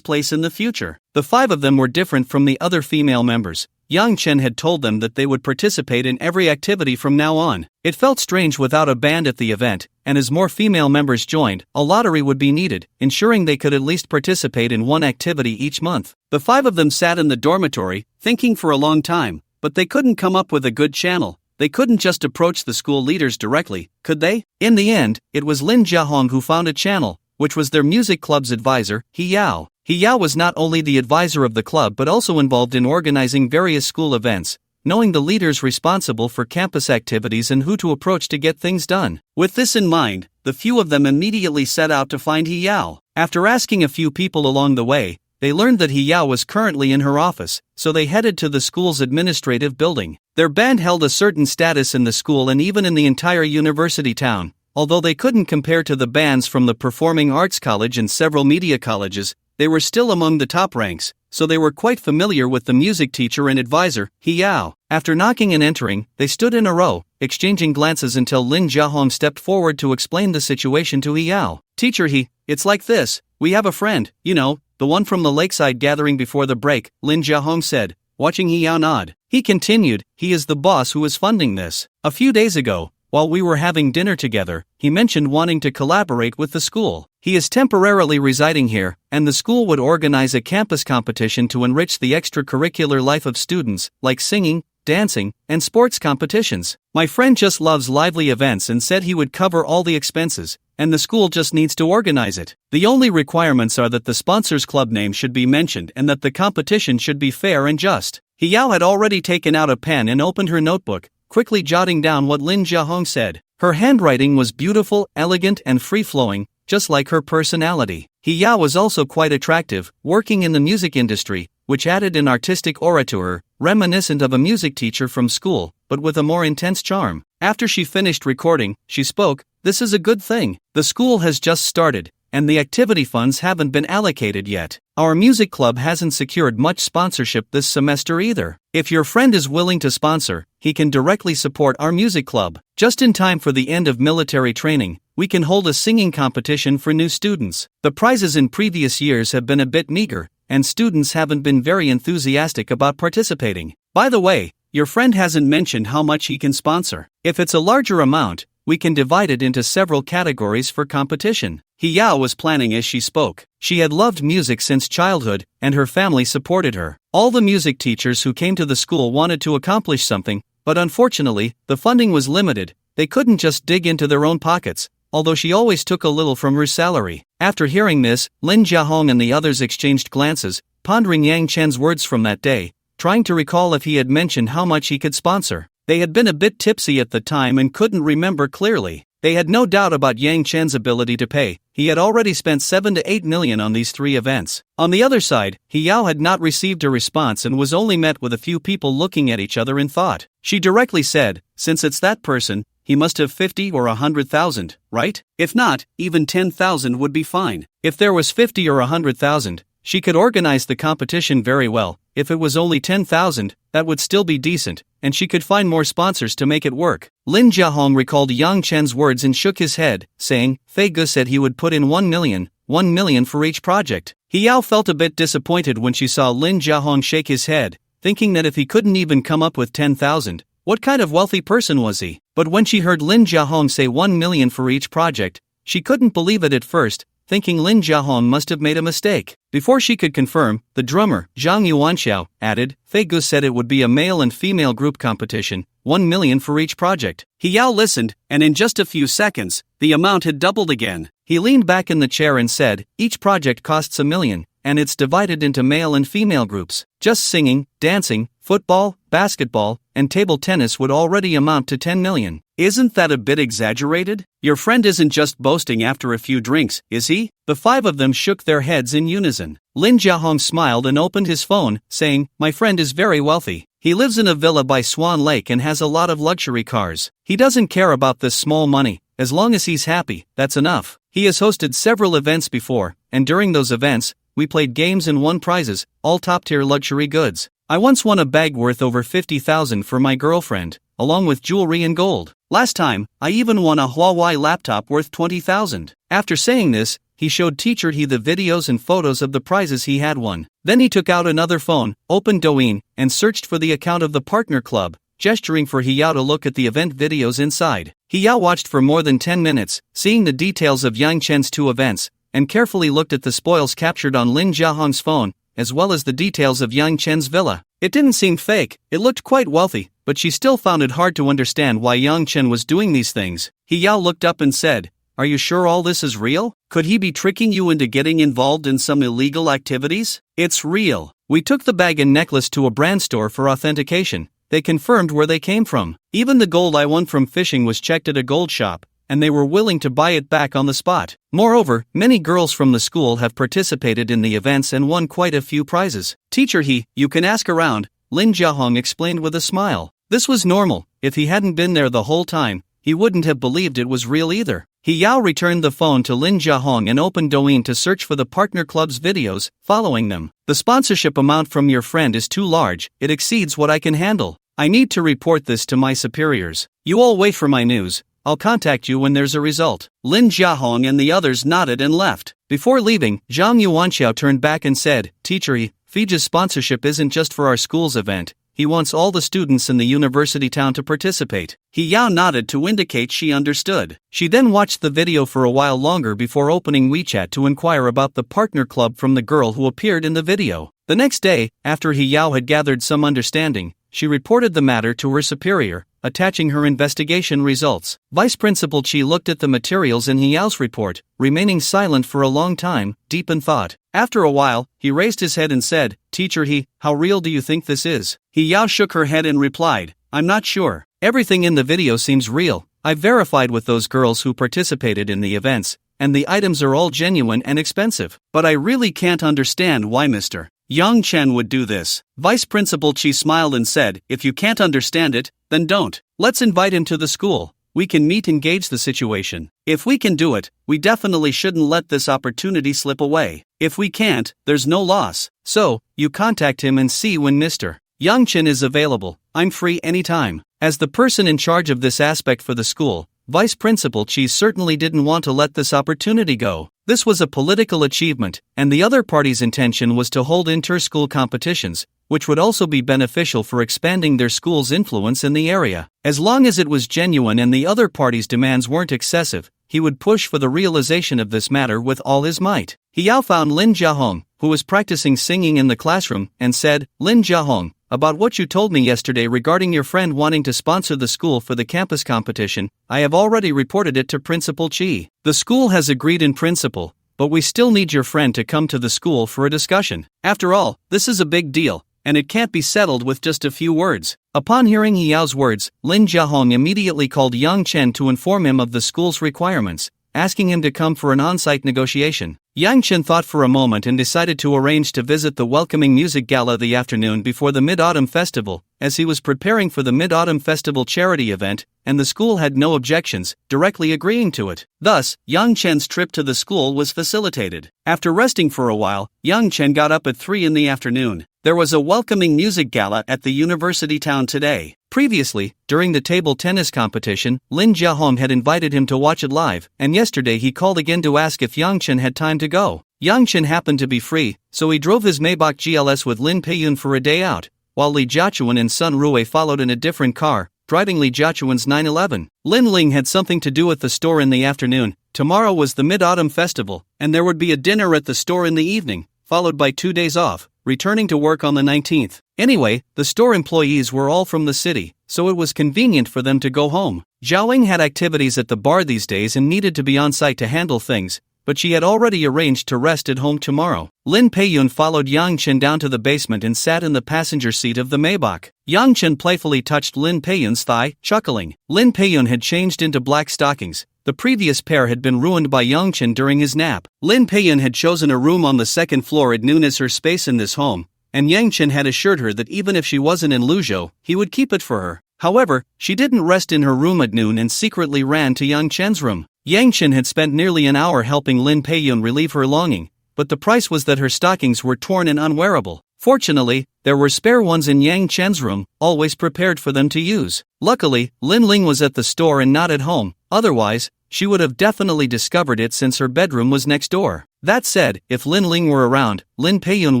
place in the future? The 5 of them were different from the other female members. Yang Chen had told them that they would participate in every activity from now on. It felt strange without a band at the event, and as more female members joined, a lottery would be needed, ensuring they could at least participate in one activity each month. The 5 of them sat in the dormitory, thinking for a long time, but they couldn't come up with a good channel. They couldn't just approach the school leaders directly, could they? In the end, it was Lin Jiahong who found a channel, which was their music club's advisor, He Yao. He Yao was not only the advisor of the club but also involved in organizing various school events, knowing the leaders responsible for campus activities and who to approach to get things done. With this in mind, the few of them immediately set out to find He Yao. After asking a few people along the way, they learned that He Yao was currently in her office, so they headed to the school's administrative building. Their band held a certain status in the school and even in the entire university town. Although they couldn't compare to the bands from the Performing Arts College and several media colleges, they were still among the top ranks, so they were quite familiar with the music teacher and advisor, He Yao. After knocking and entering, they stood in a row, exchanging glances until Lin Jiahong stepped forward to explain the situation to He Yao. "Teacher He, it's like this, we have a friend, you know, the one from the lakeside gathering before the break," Lin Jiahong said, watching He Yao nod. He continued, "He is the boss who is funding this. A few days ago, while we were having dinner together, he mentioned wanting to collaborate with the school. He is temporarily residing here, and the school would organize a campus competition to enrich the extracurricular life of students, like singing, dancing, and sports competitions. My friend just loves lively events and said he would cover all the expenses, and the school just needs to organize it. The only requirements are that the sponsor's club name should be mentioned and that the competition should be fair and just." He Yao had already taken out a pen and opened her notebook, quickly jotting down what Lin Jiahong said. Her handwriting was beautiful, elegant, and free-flowing, just like her personality. He Yao was also quite attractive, working in the music industry, which added an artistic orateur, reminiscent of a music teacher from school, but with a more intense charm. After she finished recording, she spoke, "This is a good thing. The school has just started, and the activity funds haven't been allocated yet. Our music club hasn't secured much sponsorship this semester either. If your friend is willing to sponsor, he can directly support our music club. Just in time for the end of military training, we can hold a singing competition for new students. The prizes in previous years have been a bit meager, and students haven't been very enthusiastic about participating. By the way, your friend hasn't mentioned how much he can sponsor. If it's a larger amount, we can divide it into several categories for competition." Hiyao was planning as she spoke. She had loved music since childhood, and her family supported her. All the music teachers who came to the school wanted to accomplish something, but unfortunately, the funding was limited. They couldn't just dig into their own pockets, although she always took a little from her salary. After hearing this, Lin Jiahong and the others exchanged glances, pondering Yang Chen's words from that day, trying to recall if he had mentioned how much he could sponsor. They had been a bit tipsy at the time and couldn't remember clearly. They had no doubt about Yang Chen's ability to pay. He had already spent 7 to 8 million on these 3 events. On the other side, Hiyao had not received a response and was only met with a few people looking at each other in thought. She directly said, "Since it's that person, he must have 50 or 100,000, right? If not, even 10,000 would be fine." If there was 50 or 100,000, she could organize the competition very well. If it was only 10,000, that would still be decent, and she could find more sponsors to make it work. Lin Jiahong recalled Yang Chen's words and shook his head, saying, "Fei Ge said he would put in 1 million for each project." Hiyao felt a bit disappointed when she saw Lin Jiahong shake his head, thinking that if he couldn't even come up with 10,000, what kind of wealthy person was he? But when she heard Lin Jiahong say 1 million for each project, she couldn't believe it at first, thinking Lin Jiahong must have made a mistake. Before she could confirm, the drummer, Zhang Yuanxiao, added, "Fei Ge said it would be a male and female group competition, 1 million for each project." Hiyao listened, and in just a few seconds, the amount had doubled again. He leaned back in the chair and said, "Each project costs 1 million, and it's divided into male and female groups. Just singing, dancing, football, basketball, and table tennis would already amount to 10 million. Isn't that a bit exaggerated? Your friend isn't just boasting after a few drinks, is he?" The 5 of them shook their heads in unison. Lin Jiahong smiled and opened his phone, saying, "My friend is very wealthy. He lives in a villa by Swan Lake and has a lot of luxury cars. He doesn't care about this small money. As long as he's happy, that's enough. He has hosted several events before, and during those events, we played games and won prizes, all top-tier luxury goods. I once won a bag worth over 50,000 for my girlfriend, along with jewelry and gold. Last time, I even won a Huawei laptop worth 20,000. After saying this, he showed Teacher He the videos and photos of the prizes he had won. Then he took out another phone, opened Douyin, and searched for the account of the partner club, gesturing for Hiyao to look at the event videos inside. Hiyao watched for more than 10 minutes, seeing the details of Yang Chen's 2 events, and carefully looked at the spoils captured on Lin Jiahong's phone, as well as the details of Yang Chen's villa. It didn't seem fake, it looked quite wealthy, but she still found it hard to understand why Yang Chen was doing these things. Hiyao looked up and said, "Are you sure all this is real? Could he be tricking you into getting involved in some illegal activities?" "It's real. We took the bag and necklace to a brand store for authentication. They confirmed where they came from. Even the gold I won from fishing was checked at a gold shop, and they were willing to buy it back on the spot. Moreover, many girls from the school have participated in the events and won quite a few prizes. Teacher He, you can ask around," Lin Jiahong explained with a smile. This was normal. If he hadn't been there the whole time, he wouldn't have believed it was real either. Hiyao returned the phone to Lin Jiahong and opened Douyin to search for the partner club's videos, following them. "The sponsorship amount from your friend is too large, it exceeds what I can handle. I need to report this to my superiors. You all wait for my news. I'll contact you when there's a result." Lin Jiahong and the others nodded and left. Before leaving, Zhang Yuanxiao turned back and said, "Teacher He, Fiji's sponsorship isn't just for our school's event. He wants all the students in the university town to participate." Hiyao nodded to indicate she understood. She then watched the video for a while longer before opening WeChat to inquire about the partner club from the girl who appeared in the video. The next day, after Hiyao had gathered some understanding, she reported the matter to her superior, attaching her investigation results. Vice Principal Chi looked at the materials in Hiyao's report, remaining silent for a long time, deep in thought. After a while, he raised his head and said, "Teacher He, how real do you think this is?" Hiyao shook her head and replied, "I'm not sure. Everything in the video seems real. I've verified with those girls who participated in the events, and the items are all genuine and expensive. But I really can't understand why Mr. Yang Chen would do this. Vice Principal Chi smiled and said, "If you can't understand it, then don't. Let's invite him to the school. We can meet and gauge the situation. If we can do it, we definitely shouldn't let this opportunity slip away. If we can't, there's no loss. So, you contact him and see when Mr. Yang Chen is available. I'm free anytime." As the person in charge of this aspect for the school, Vice Principal Chi certainly didn't want to let this opportunity go. This was a political achievement, and the other party's intention was to hold inter-school competitions, which would also be beneficial for expanding their school's influence in the area. As long as it was genuine and the other party's demands weren't excessive, he would push for the realization of this matter with all his might. He found Lin Jiahong, who was practicing singing in the classroom, and said, "Lin Jiahong, about what you told me yesterday regarding your friend wanting to sponsor the school for the campus competition, I have already reported it to Principal Chi. The school has agreed in principle, but we still need your friend to come to the school for a discussion. After all, this is a big deal, and it can't be settled with just a few words." Upon hearing Yao's words, Lin Jiahong immediately called Yang Chen to inform him of the school's requirements, asking him to come for an on-site negotiation. Yang Chen thought for a moment and decided to arrange to visit the welcoming music gala the afternoon before the Mid-Autumn Festival, as he was preparing for the Mid-Autumn Festival charity event, and the school had no objections, directly agreeing to it. Thus, Yang Chen's trip to the school was facilitated. After resting for a while, Yang Chen got up at 3 in the afternoon. There was a welcoming music gala at the university town today. Previously, during the table tennis competition, Lin Jiahong had invited him to watch it live, and yesterday he called again to ask if Yang Chen had time to go. Yang Chen happened to be free, so he drove his Maybach GLS with Lin Peiyun for a day out, while Li Jiachuan and Sun Rui followed in a different car, driving Li Jiachuan's 911. Lin Ling had something to do at the store in the afternoon. Tomorrow was the Mid-Autumn Festival, and there would be a dinner at the store in the evening, followed by 2 days off, returning to work on the 19th. Anyway, the store employees were all from the city, so it was convenient for them to go home. Zhaoing had activities at the bar these days and needed to be on site to handle things, but she had already arranged to rest at home tomorrow. Lin Peiyun followed Yang Chen down to the basement and sat in the passenger seat of the Maybach. Yang Chen playfully touched Lin Peiyun's thigh, chuckling. Lin Peiyun had changed into black stockings. The previous pair had been ruined by Yang Chen during his nap. Lin Peiyun had chosen a room on the second floor at noon as her space in this home, and Yang Chen had assured her that even if she wasn't in Luzhou, he would keep it for her. However, she didn't rest in her room at noon and secretly ran to Yang Chen's room. Yang Chen had spent nearly an hour helping Lin Peiyun relieve her longing, but the price was that her stockings were torn and unwearable. Fortunately, there were spare ones in Yang Chen's room, always prepared for them to use. Luckily, Lin Ling was at the store and not at home, otherwise, she would have definitely discovered it since her bedroom was next door. That said, if Lin Ling were around, Lin Peiyun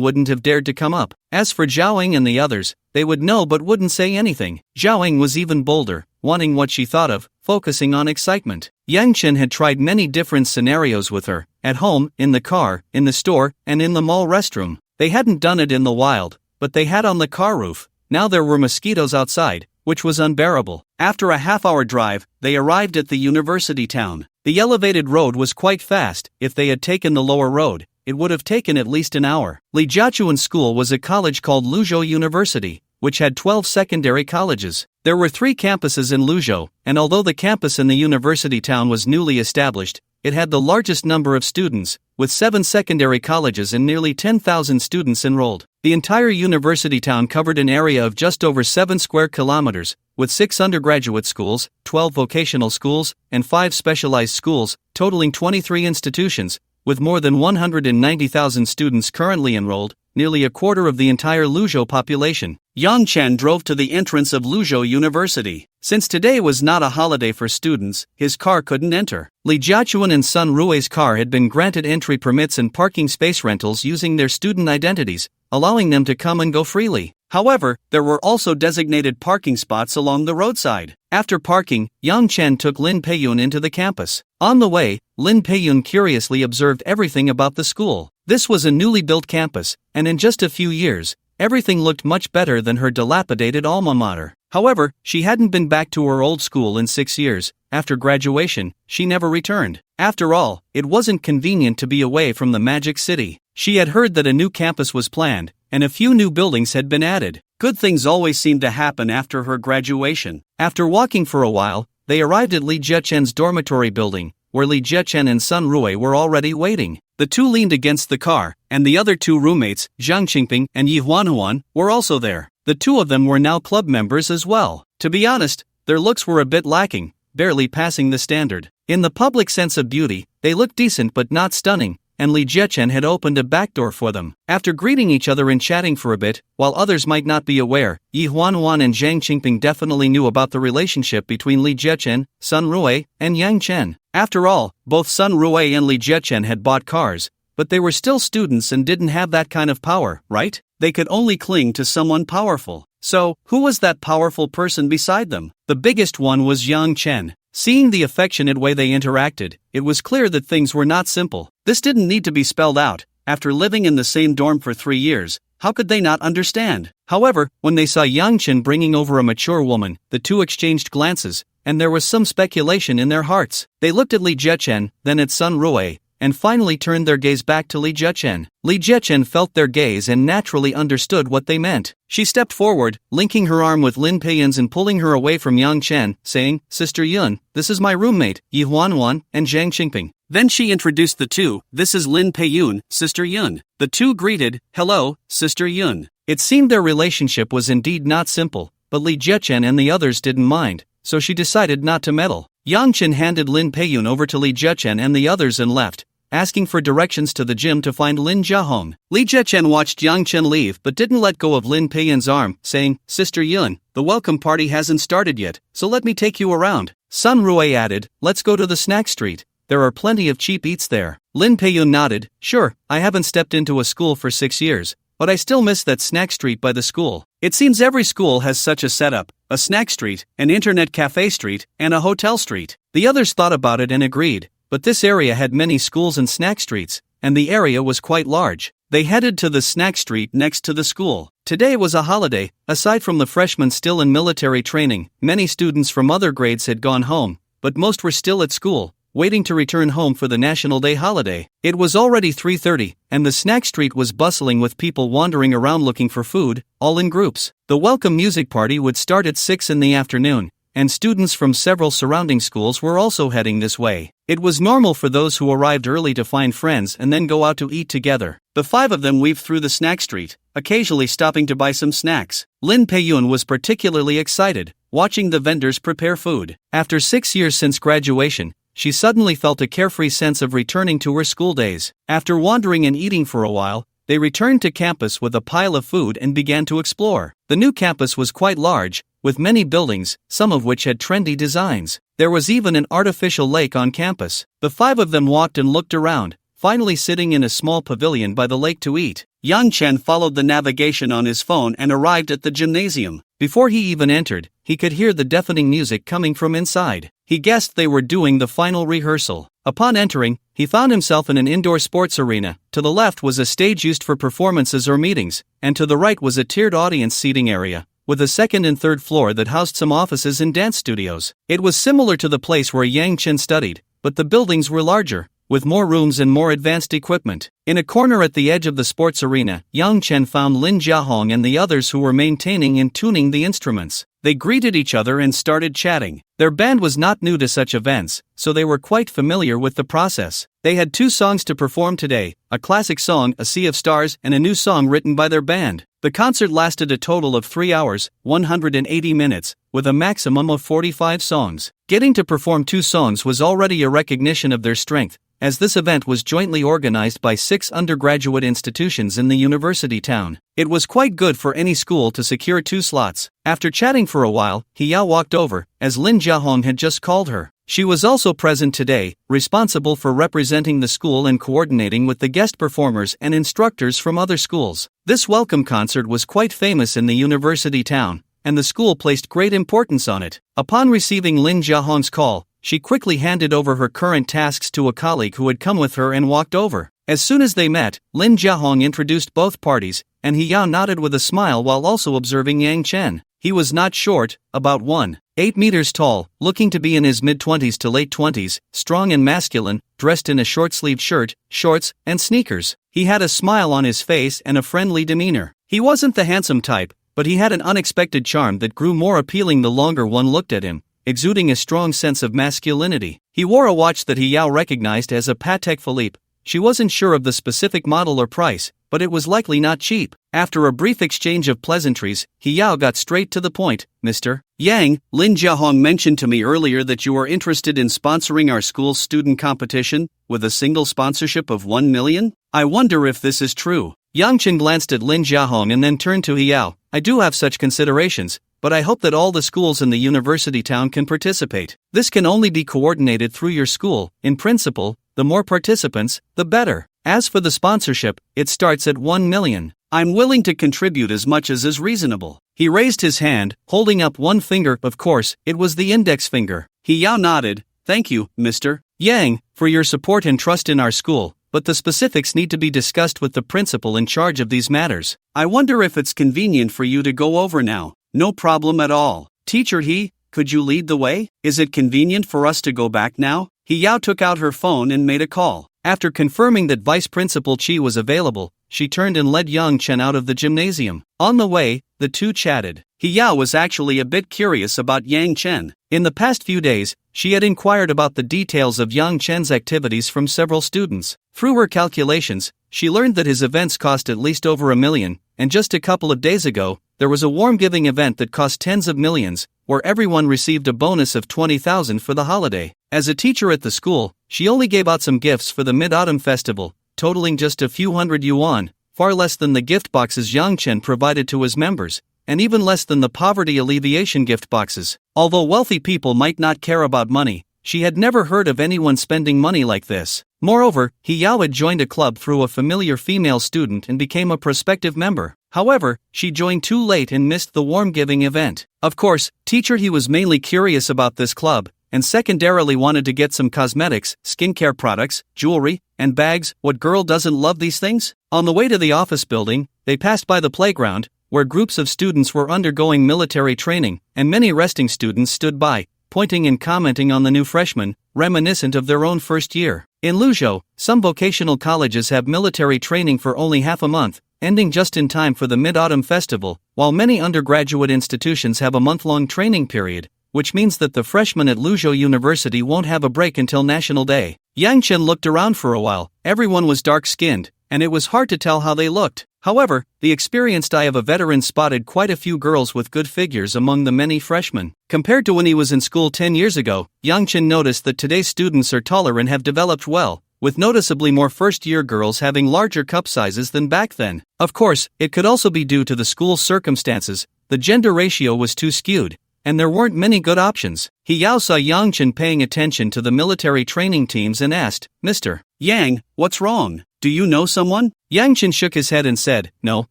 wouldn't have dared to come up. As for Zhaoing and the others, they would know but wouldn't say anything. Zhaoing was even bolder, wanting what she thought of, focusing on excitement. Yang Chen had tried many different scenarios with her, at home, in the car, in the store, and in the mall restroom. They hadn't done it in the wild, but they had on the car roof. Now there were mosquitoes outside, which was unbearable. After a half-hour drive, they arrived at the university town. The elevated road was quite fast. If they had taken the lower road, it would have taken at least an hour. Li Jiachuan's school was a college called Luzhou University, which had 12 secondary colleges. There were 3 campuses in Luzhou, and although the campus in the university town was newly established, it had the largest number of students, with 7 secondary colleges and nearly 10,000 students enrolled. The entire university town covered an area of just over 7 square kilometers, with 6 undergraduate schools, 12 vocational schools, and 5 specialized schools, totaling 23 institutions, with more than 190,000 students currently enrolled, nearly a quarter of the entire Luzhou population. Yang Chen drove to the entrance of Luzhou University. Since today was not a holiday for students, his car couldn't enter. Li Jiachuan and Sun Rui's car had been granted entry permits and parking space rentals using their student identities, allowing them to come and go freely. However, there were also designated parking spots along the roadside. After parking, Yang Chen took Lin Peiyun into the campus. On the way, Lin Peiyun curiously observed everything about the school. This was a newly built campus, and in just a few years, everything looked much better than her dilapidated alma mater. However, she hadn't been back to her old school in 6 years. After graduation, she never returned. After all, it wasn't convenient to be away from the Magic City. She had heard that a new campus was planned, and a few new buildings had been added. Good things always seemed to happen after her graduation. After walking for a while, they arrived at Li Jiachen's dormitory building, where Li Jiachen and Sun Rui were already waiting. The two leaned against the car, and the other two roommates, Zhang Qingping and Yi Huanhuan, were also there. The two of them were now club members as well. To be honest, their looks were a bit lacking, barely passing the standard. In the public sense of beauty, they looked decent but not stunning, and Li Jiechen had opened a back door for them. After greeting each other and chatting for a bit, while others might not be aware, Yi Huanhuan and Zhang Qingping definitely knew about the relationship between Li Jiechen, Sun Rui, and Yang Chen. After all, both Sun Rui and Li Jiechen had bought cars, but they were still students and didn't have that kind of power, right? They could only cling to someone powerful. So, who was that powerful person beside them? The biggest one was Yang Chen. Seeing the affectionate way they interacted, it was clear that things were not simple. This didn't need to be spelled out. After living in the same dorm for 3 years, how could they not understand? However, when they saw Yang Chen bringing over a mature woman, the two exchanged glances, and there was some speculation in their hearts. They looked at Li Jiechen, then at Sun Rui, and finally turned their gaze back to Li Jiechen. Li Jiechen felt their gaze and naturally understood what they meant. She stepped forward, linking her arm with Lin Peiyun's and pulling her away from Yang Chen, saying, "Sister Yun, this is my roommate, Yi Huanhuan, and Zhang Qingping." Then she introduced the two. "This is Lin Peiyun, Sister Yun." The two greeted, "Hello, Sister Yun." It seemed their relationship was indeed not simple, but Li Jiechen and the others didn't mind, so she decided not to meddle. Yang Chen handed Lin Peiyun over to Li Jiechen and the others and left, asking for directions to the gym to find Lin Jiahong. Li Jiechen watched Yang Chen leave but didn't let go of Lin Peiyun's arm, saying, "Sister Yun, the welcome party hasn't started yet, so let me take you around." Sun Rui added, "Let's go to the snack street. There are plenty of cheap eats there." Lin Peiyun nodded, "Sure, I haven't stepped into a school for 6 years, but I still miss that snack street by the school. It seems every school has such a setup, a snack street, an internet cafe street, and a hotel street." The others thought about it and agreed, but this area had many schools and snack streets, and the area was quite large. They headed to the snack street next to the school. Today was a holiday. Aside from the freshmen still in military training, many students from other grades had gone home, but most were still at school, waiting to return home for the National Day holiday. It was already 3:30, and the snack street was bustling with people wandering around looking for food, all in groups. The welcome music party would start at 6 in the afternoon, and students from several surrounding schools were also heading this way. It was normal for those who arrived early to find friends and then go out to eat together. The 5 of them weaved through the snack street, occasionally stopping to buy some snacks. Lin Peiyun was particularly excited, watching the vendors prepare food. After 6 years since graduation, she suddenly felt a carefree sense of returning to her school days. After wandering and eating for a while, they returned to campus with a pile of food and began to explore. The new campus was quite large, with many buildings, some of which had trendy designs. There was even an artificial lake on campus. The 5 of them walked and looked around, finally sitting in a small pavilion by the lake to eat. Yang Chen followed the navigation on his phone and arrived at the gymnasium. Before he even entered, he could hear the deafening music coming from inside. He guessed they were doing the final rehearsal. Upon entering, he found himself in an indoor sports arena. To the left was a stage used for performances or meetings, and to the right was a tiered audience seating area, with a second and third floor that housed some offices and dance studios. It was similar to the place where Yang Chen studied, but the buildings were larger, with more rooms and more advanced equipment. In a corner at the edge of the sports arena, Yang Chen found Lin Jiahong and the others who were maintaining and tuning the instruments. They greeted each other and started chatting. Their band was not new to such events, so they were quite familiar with the process. They had 2 songs to perform today, a classic song, A Sea of Stars, and a new song written by their band. The concert lasted a total of 3 hours, 180 minutes, with a maximum of 45 songs. Getting to perform 2 songs was already a recognition of their strength, as this event was jointly organized by 6 undergraduate institutions in the university town. It was quite good for any school to secure 2 slots. After chatting for a while, Hiyao walked over, as Lin Jiahong had just called her. She was also present today, responsible for representing the school and coordinating with the guest performers and instructors from other schools. This welcome concert was quite famous in the university town, and the school placed great importance on it. Upon receiving Lin Jiahong's call, she quickly handed over her current tasks to a colleague who had come with her and walked over. As soon as they met, Lin Jiahong introduced both parties, and Hiyao nodded with a smile while also observing Yang Chen. He was not short, about 1.8 meters tall, looking to be in his mid-20s to late 20s, strong and masculine, dressed in a short-sleeved shirt, shorts, and sneakers. He had a smile on his face and a friendly demeanor. He wasn't the handsome type, but he had an unexpected charm that grew more appealing the longer one looked at him, exuding a strong sense of masculinity. He wore a watch that Hiyao recognized as a Patek Philippe, She wasn't sure of the specific model or price, but it was likely not cheap. After a brief exchange of pleasantries, Yao got straight to the point. Mr. Yang, Lin Jiahong mentioned to me earlier that you are interested in sponsoring our school's student competition, with a single sponsorship of 1 million? I wonder if this is true. Yang Chen glanced at Lin Jiahong and then turned to Yao. I do have such considerations, but I hope that all the schools in the university town can participate. This can only be coordinated through your school. In principle, the more participants, the better. As for the sponsorship, it starts at 1 million. I'm willing to contribute as much as is reasonable. He raised his hand, holding up one finger. Of course, it was the index finger. Yao nodded. Thank you, Mr. Yang, for your support and trust in our school, but the specifics need to be discussed with the principal in charge of these matters. I wonder if it's convenient for you to go over now. No problem at all. Teacher could you lead the way? Is it convenient for us to go back now? Yao took out her phone and made a call. After confirming that Vice Principal Chi was available, she turned and led Yang Chen out of the gymnasium. On the way, the two chatted. Yao was actually a bit curious about Yang Chen. In the past few days, she had inquired about the details of Yang Chen's activities from several students. Through her calculations, she learned that his events cost at least over 1 million, and just a couple of days ago, there was a warm giving event that cost tens of millions, where everyone received a bonus of 20,000 for the holiday. As a teacher at the school, she only gave out some gifts for the Mid-Autumn Festival, totaling just a few hundred yuan, far less than the gift boxes Yang Chen provided to his members, and even less than the poverty alleviation gift boxes. Although wealthy people might not care about money, she had never heard of anyone spending money like this. Moreover, Yao had joined a club through a familiar female student and became a prospective member. However, she joined too late and missed the warm giving event. Of course, teacher he was mainly curious about this club, and secondarily wanted to get some cosmetics, skincare products, jewelry, and bags. What girl doesn't love these things? On the way to the office building, they passed by the playground, where groups of students were undergoing military training, and many resting students stood by, pointing and commenting on the new freshmen, reminiscent of their own first year. In Luzhou, some vocational colleges have military training for only half a month, ending just in time for the Mid-Autumn Festival, while many undergraduate institutions have a month-long training period, which means that the freshmen at Luzhou University won't have a break until National Day. Yang Chen looked around for a while. Everyone was dark-skinned, and it was hard to tell how they looked. However, the experienced eye of a veteran spotted quite a few girls with good figures among the many freshmen. Compared to when he was in school 10 years ago, Yang Chen noticed that today's students are taller and have developed well, with noticeably more first-year girls having larger cup sizes than back then. Of course, it could also be due to the school's circumstances. The gender ratio was too skewed, and there weren't many good options. Yao saw Yang Chen paying attention to the military training teams and asked, Mr. Yang, what's wrong? Do you know someone? Yang Chen shook his head and said, No,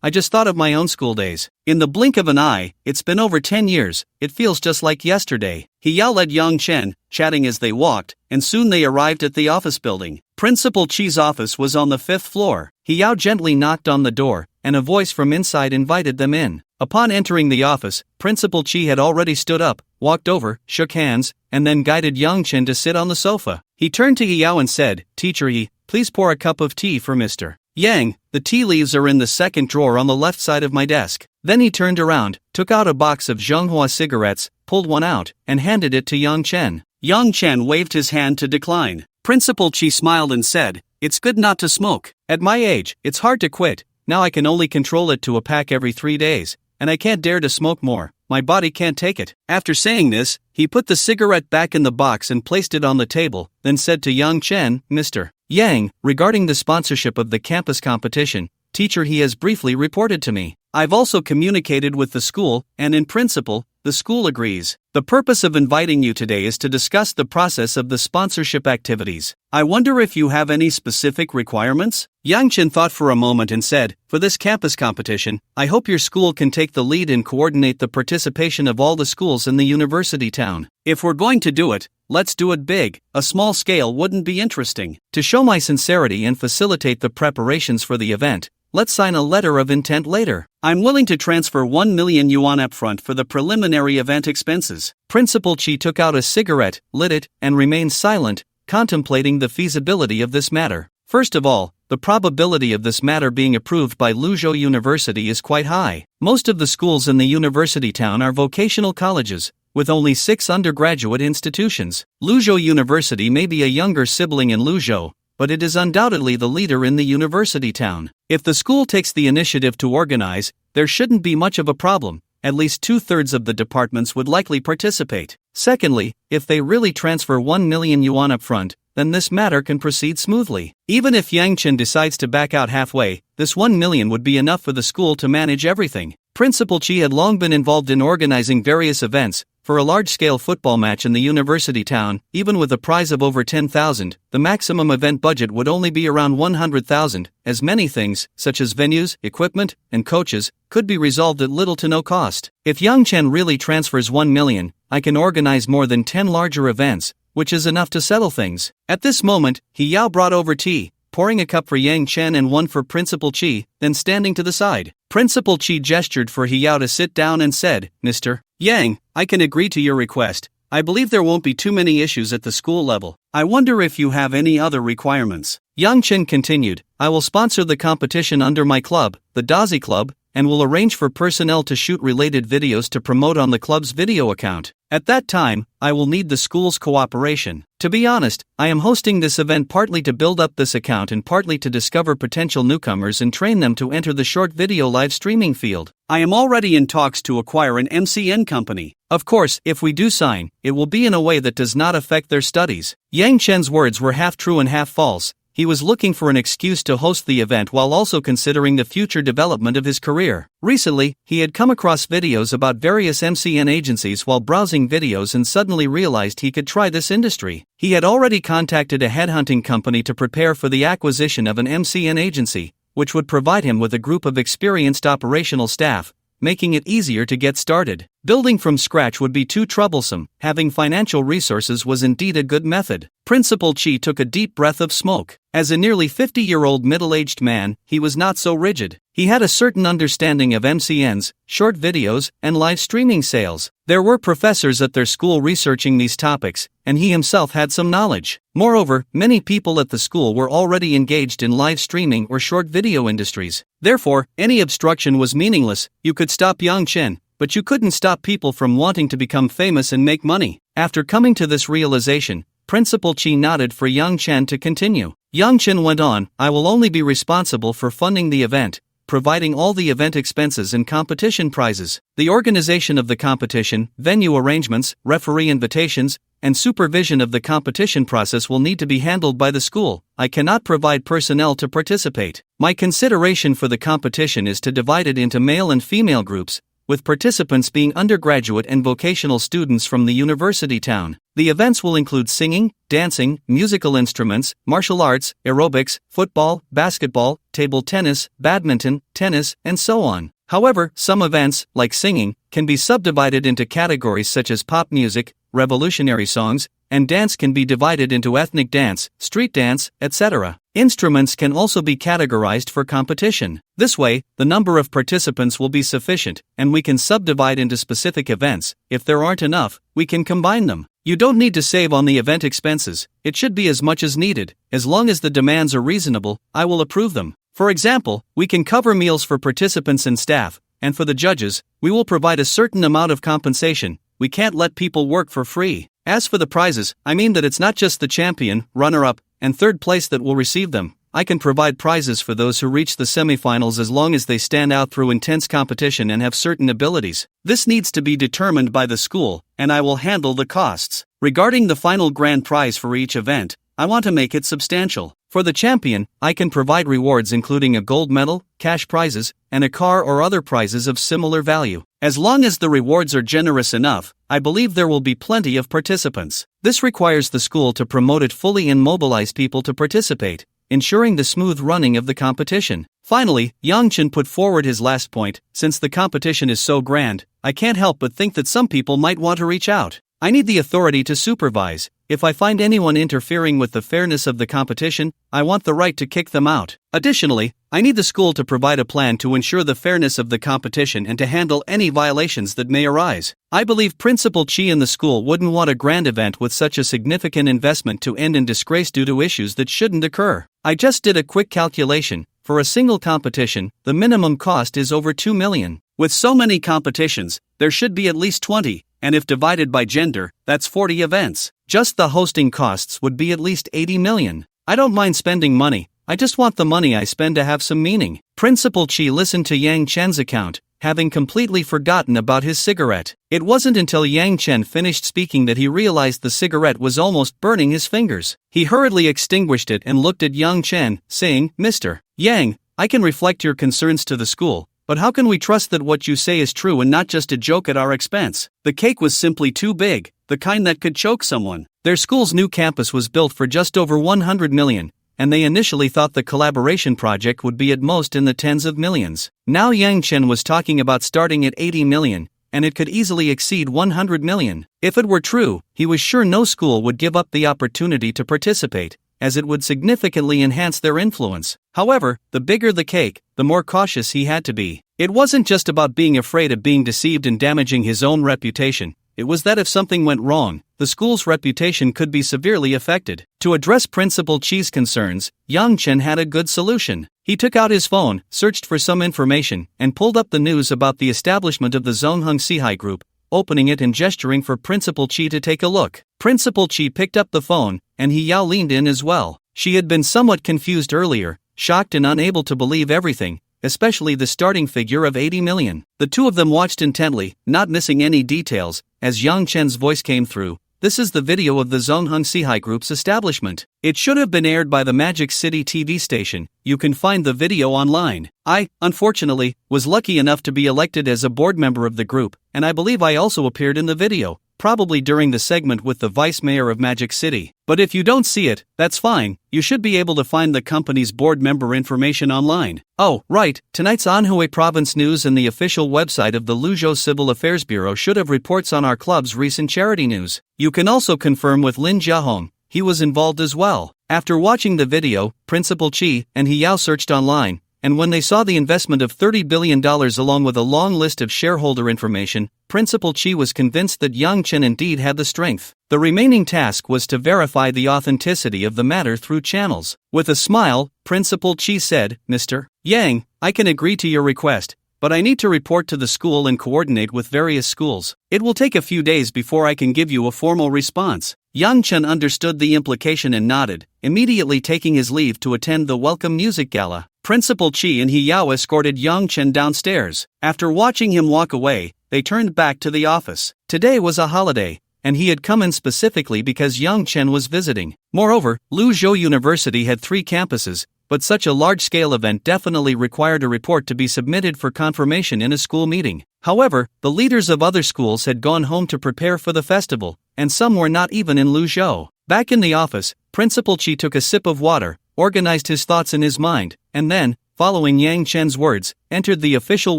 I just thought of my own school days. In the blink of an eye, it's been over 10 years, it feels just like yesterday. Yao led Yang Chen, chatting as they walked, and soon they arrived at the office building. Principal Chi's office was on the 5th floor. Yao gently knocked on the door, and a voice from inside invited them in. Upon entering the office, Principal Chi had already stood up, walked over, shook hands, and then guided Yang Chen to sit on the sofa. He turned to Yao and said, Teacher please pour a cup of tea for Mr. Yang. The tea leaves are in the second drawer on the left side of my desk. Then he turned around, took out a box of Zhonghua cigarettes, pulled one out, and handed it to Yang Chen. Yang Chen waved his hand to decline. Principal Chi smiled and said, It's good not to smoke. At my age, it's hard to quit. Now I can only control it to a pack every 3 days, and I can't dare to smoke more. My body can't take it. After saying this, he put the cigarette back in the box and placed it on the table, then said to Yang Chen, Mr. Yang, regarding the sponsorship of the campus competition, teacher he has briefly reported to me. I've also communicated with the school, and in principle, the school agrees. The purpose of inviting you today is to discuss the process of the sponsorship activities. I wonder if you have any specific requirements? Yang Chen thought for a moment and said, For this campus competition, I hope your school can take the lead and coordinate the participation of all the schools in the university town. If we're going to do it, let's do it big. A small scale wouldn't be interesting. To show my sincerity and facilitate the preparations for the event, let's sign a letter of intent later. I'm willing to transfer 1 million yuan upfront for the preliminary event expenses. Principal Chi took out a cigarette, lit it, and remained silent, contemplating the feasibility of this matter. First of all, the probability of this matter being approved by Luzhou University is quite high. Most of the schools in the university town are vocational colleges, with only 6 undergraduate institutions. Luzhou University may be a younger sibling in Luzhou, but it is undoubtedly the leader in the university town. If the school takes the initiative to organize, there shouldn't be much of a problem. At least 2/3 of the departments would likely participate. Secondly, if they really transfer 1 million yuan upfront, then this matter can proceed smoothly. Even if Yang Chen decides to back out halfway, this 1 million would be enough for the school to manage everything. Principal Chi had long been involved in organizing various events. For a large-scale football match in the university town, even with a prize of over 10,000, the maximum event budget would only be around 100,000, as many things, such as venues, equipment, and coaches, could be resolved at little to no cost. If Yang Chen really transfers 1 million, I can organize more than 10 larger events, which is enough to settle things. At this moment, He Yao brought over tea, pouring a cup for Yang Chen and one for Principal Chi, then standing to the side. Principal Chi gestured for He Yao to sit down and said, "Mr. Yang, I can agree to your request. I believe there won't be too many issues at the school level. I wonder if you have any other requirements." Yang Chen continued, "I will sponsor the competition under my club, the Dazi Club, and will arrange for personnel to shoot related videos to promote on the club's video account. At that time, I will need the school's cooperation. To be honest, I am hosting this event partly to build up this account and partly to discover potential newcomers and train them to enter the short video live streaming field. I am already in talks to acquire an MCN company. Of course, if we do sign, it will be in a way that does not affect their studies." Yang Chen's words were half true and half false. He was looking for an excuse to host the event while also considering the future development of his career. Recently, he had come across videos about various MCN agencies while browsing videos and suddenly realized he could try this industry. He had already contacted a headhunting company to prepare for the acquisition of an MCN agency, which would provide him with a group of experienced operational staff, making it easier to get started. Building from scratch would be too troublesome. Having financial resources was indeed a good method. Principal Chi took a deep breath of smoke. As a nearly 50-year-old middle-aged man, he was not so rigid. He had a certain understanding of MCNs, short videos, and live streaming sales. There were professors at their school researching these topics, and he himself had some knowledge. Moreover, many people at the school were already engaged in live streaming or short video industries. Therefore, any obstruction was meaningless. You could stop Yang Chen, but you couldn't stop people from wanting to become famous and make money. After coming to this realization, Principal Chi nodded for Yang Chen to continue. Yang Chen went on, "I will only be responsible for funding the event, providing all the event expenses and competition prizes. The organization of the competition, venue arrangements, referee invitations, and supervision of the competition process will need to be handled by the school. I cannot provide personnel to participate. My consideration for the competition is to divide it into male and female groups, with participants being undergraduate and vocational students from the university town. The events will include singing, dancing, musical instruments, martial arts, aerobics, football, basketball, table tennis, badminton, tennis, and so on. However, some events, like singing, can be subdivided into categories such as pop music, revolutionary songs, and dance can be divided into ethnic dance, street dance, etc. Instruments can also be categorized for competition. This way, the number of participants will be sufficient, and we can subdivide into specific events. If there aren't enough, we can combine them. You don't need to save on the event expenses. It should be as much as needed. As long as the demands are reasonable, I will approve them. For example, we can cover meals for participants and staff, and for the judges, we will provide a certain amount of compensation. We can't let people work for free. As for the prizes, I mean that it's not just the champion, runner-up, and third place that will receive them. I can provide prizes for those who reach the semifinals as long as they stand out through intense competition and have certain abilities. This needs to be determined by the school, and I will handle the costs. Regarding the final grand prize for each event, I want to make it substantial. For the champion, I can provide rewards including a gold medal, cash prizes, and a car or other prizes of similar value. As long as the rewards are generous enough, I believe there will be plenty of participants. This requires the school to promote it fully and mobilize people to participate, ensuring the smooth running of the competition. Finally, Yang Chen put forward his last point. Since the competition is so grand, I can't help but think that some people might want to reach out. I need the authority to supervise. If I find anyone interfering with the fairness of the competition, I want the right to kick them out. Additionally, I need the school to provide a plan to ensure the fairness of the competition and to handle any violations that may arise. I believe Principal Chi and the school wouldn't want a grand event with such a significant investment to end in disgrace due to issues that shouldn't occur. I just did a quick calculation. For a single competition, the minimum cost is over 2 million. With so many competitions, there should be at least 20. And if divided by gender, that's 40 events. Just the hosting costs would be at least 80 million. I don't mind spending money, I just want the money I spend to have some meaning. Principal Chi listened to Yang Chen's account, having completely forgotten about his cigarette. It wasn't until Yang Chen finished speaking that he realized the cigarette was almost burning his fingers. He hurriedly extinguished it and looked at Yang Chen, saying, "Mr. Yang, I can reflect your concerns to the school, but how can we trust that what you say is true and not just a joke at our expense?" The cake was simply too big, the kind that could choke someone. Their school's new campus was built for just over 100 million, and they initially thought the collaboration project would be at most in the tens of millions. Now Yang Chen was talking about starting at 80 million, and it could easily exceed 100 million. If it were true, he was sure no school would give up the opportunity to participate, as it would significantly enhance their influence. However, the bigger the cake, the more cautious he had to be. It wasn't just about being afraid of being deceived and damaging his own reputation. It was that if something went wrong, the school's reputation could be severely affected. To address Principal Chi's concerns, Yang Chen had a good solution. He took out his phone, searched for some information, and pulled up the news about the establishment of the Zongheng Sihai Group, opening it and gesturing for Principal Chi to take a look. Principal Chi picked up the phone, and He Yao leaned in as well. She had been somewhat confused earlier, shocked and unable to believe everything, especially the starting figure of 80 million. The two of them watched intently, not missing any details, as Yang Chen's voice came through. "This is the video of the Zongheng Sihai Group's establishment. It should have been aired by the Magic City TV station. You can find the video online. I, unfortunately, was lucky enough to be elected as a board member of the group, and I believe I also appeared in the video, probably during the segment with the vice mayor of Magic City. But if you don't see it, that's fine, you should be able to find the company's board member information online. Oh, right, tonight's Anhui Province News and the official website of the Luzhou Civil Affairs Bureau should have reports on our club's recent charity news. You can also confirm with Lin Jiahong, he was involved as well." After watching the video, Principal Chi and He Yao searched online, and when they saw the investment of $30 billion along with a long list of shareholder information, Principal Chi was convinced that Yang Chen indeed had the strength. The remaining task was to verify the authenticity of the matter through channels. With a smile, Principal Chi said, "Mr. Yang, I can agree to your request, but I need to report to the school and coordinate with various schools. It will take a few days before I can give you a formal response." Yang Chen understood the implication and nodded, immediately taking his leave to attend the welcome music gala. Principal Chi and He Yao escorted Yang Chen downstairs. After watching him walk away, they turned back to the office. Today was a holiday, and he had come in specifically because Yang Chen was visiting. Moreover, Luzhou University had 3 campuses, but such a large-scale event definitely required a report to be submitted for confirmation in a school meeting. However, the leaders of other schools had gone home to prepare for the festival, and some were not even in Luzhou. Back in the office, Principal Chi took a sip of water, organized his thoughts in his mind, and then, following Yang Chen's words, entered the official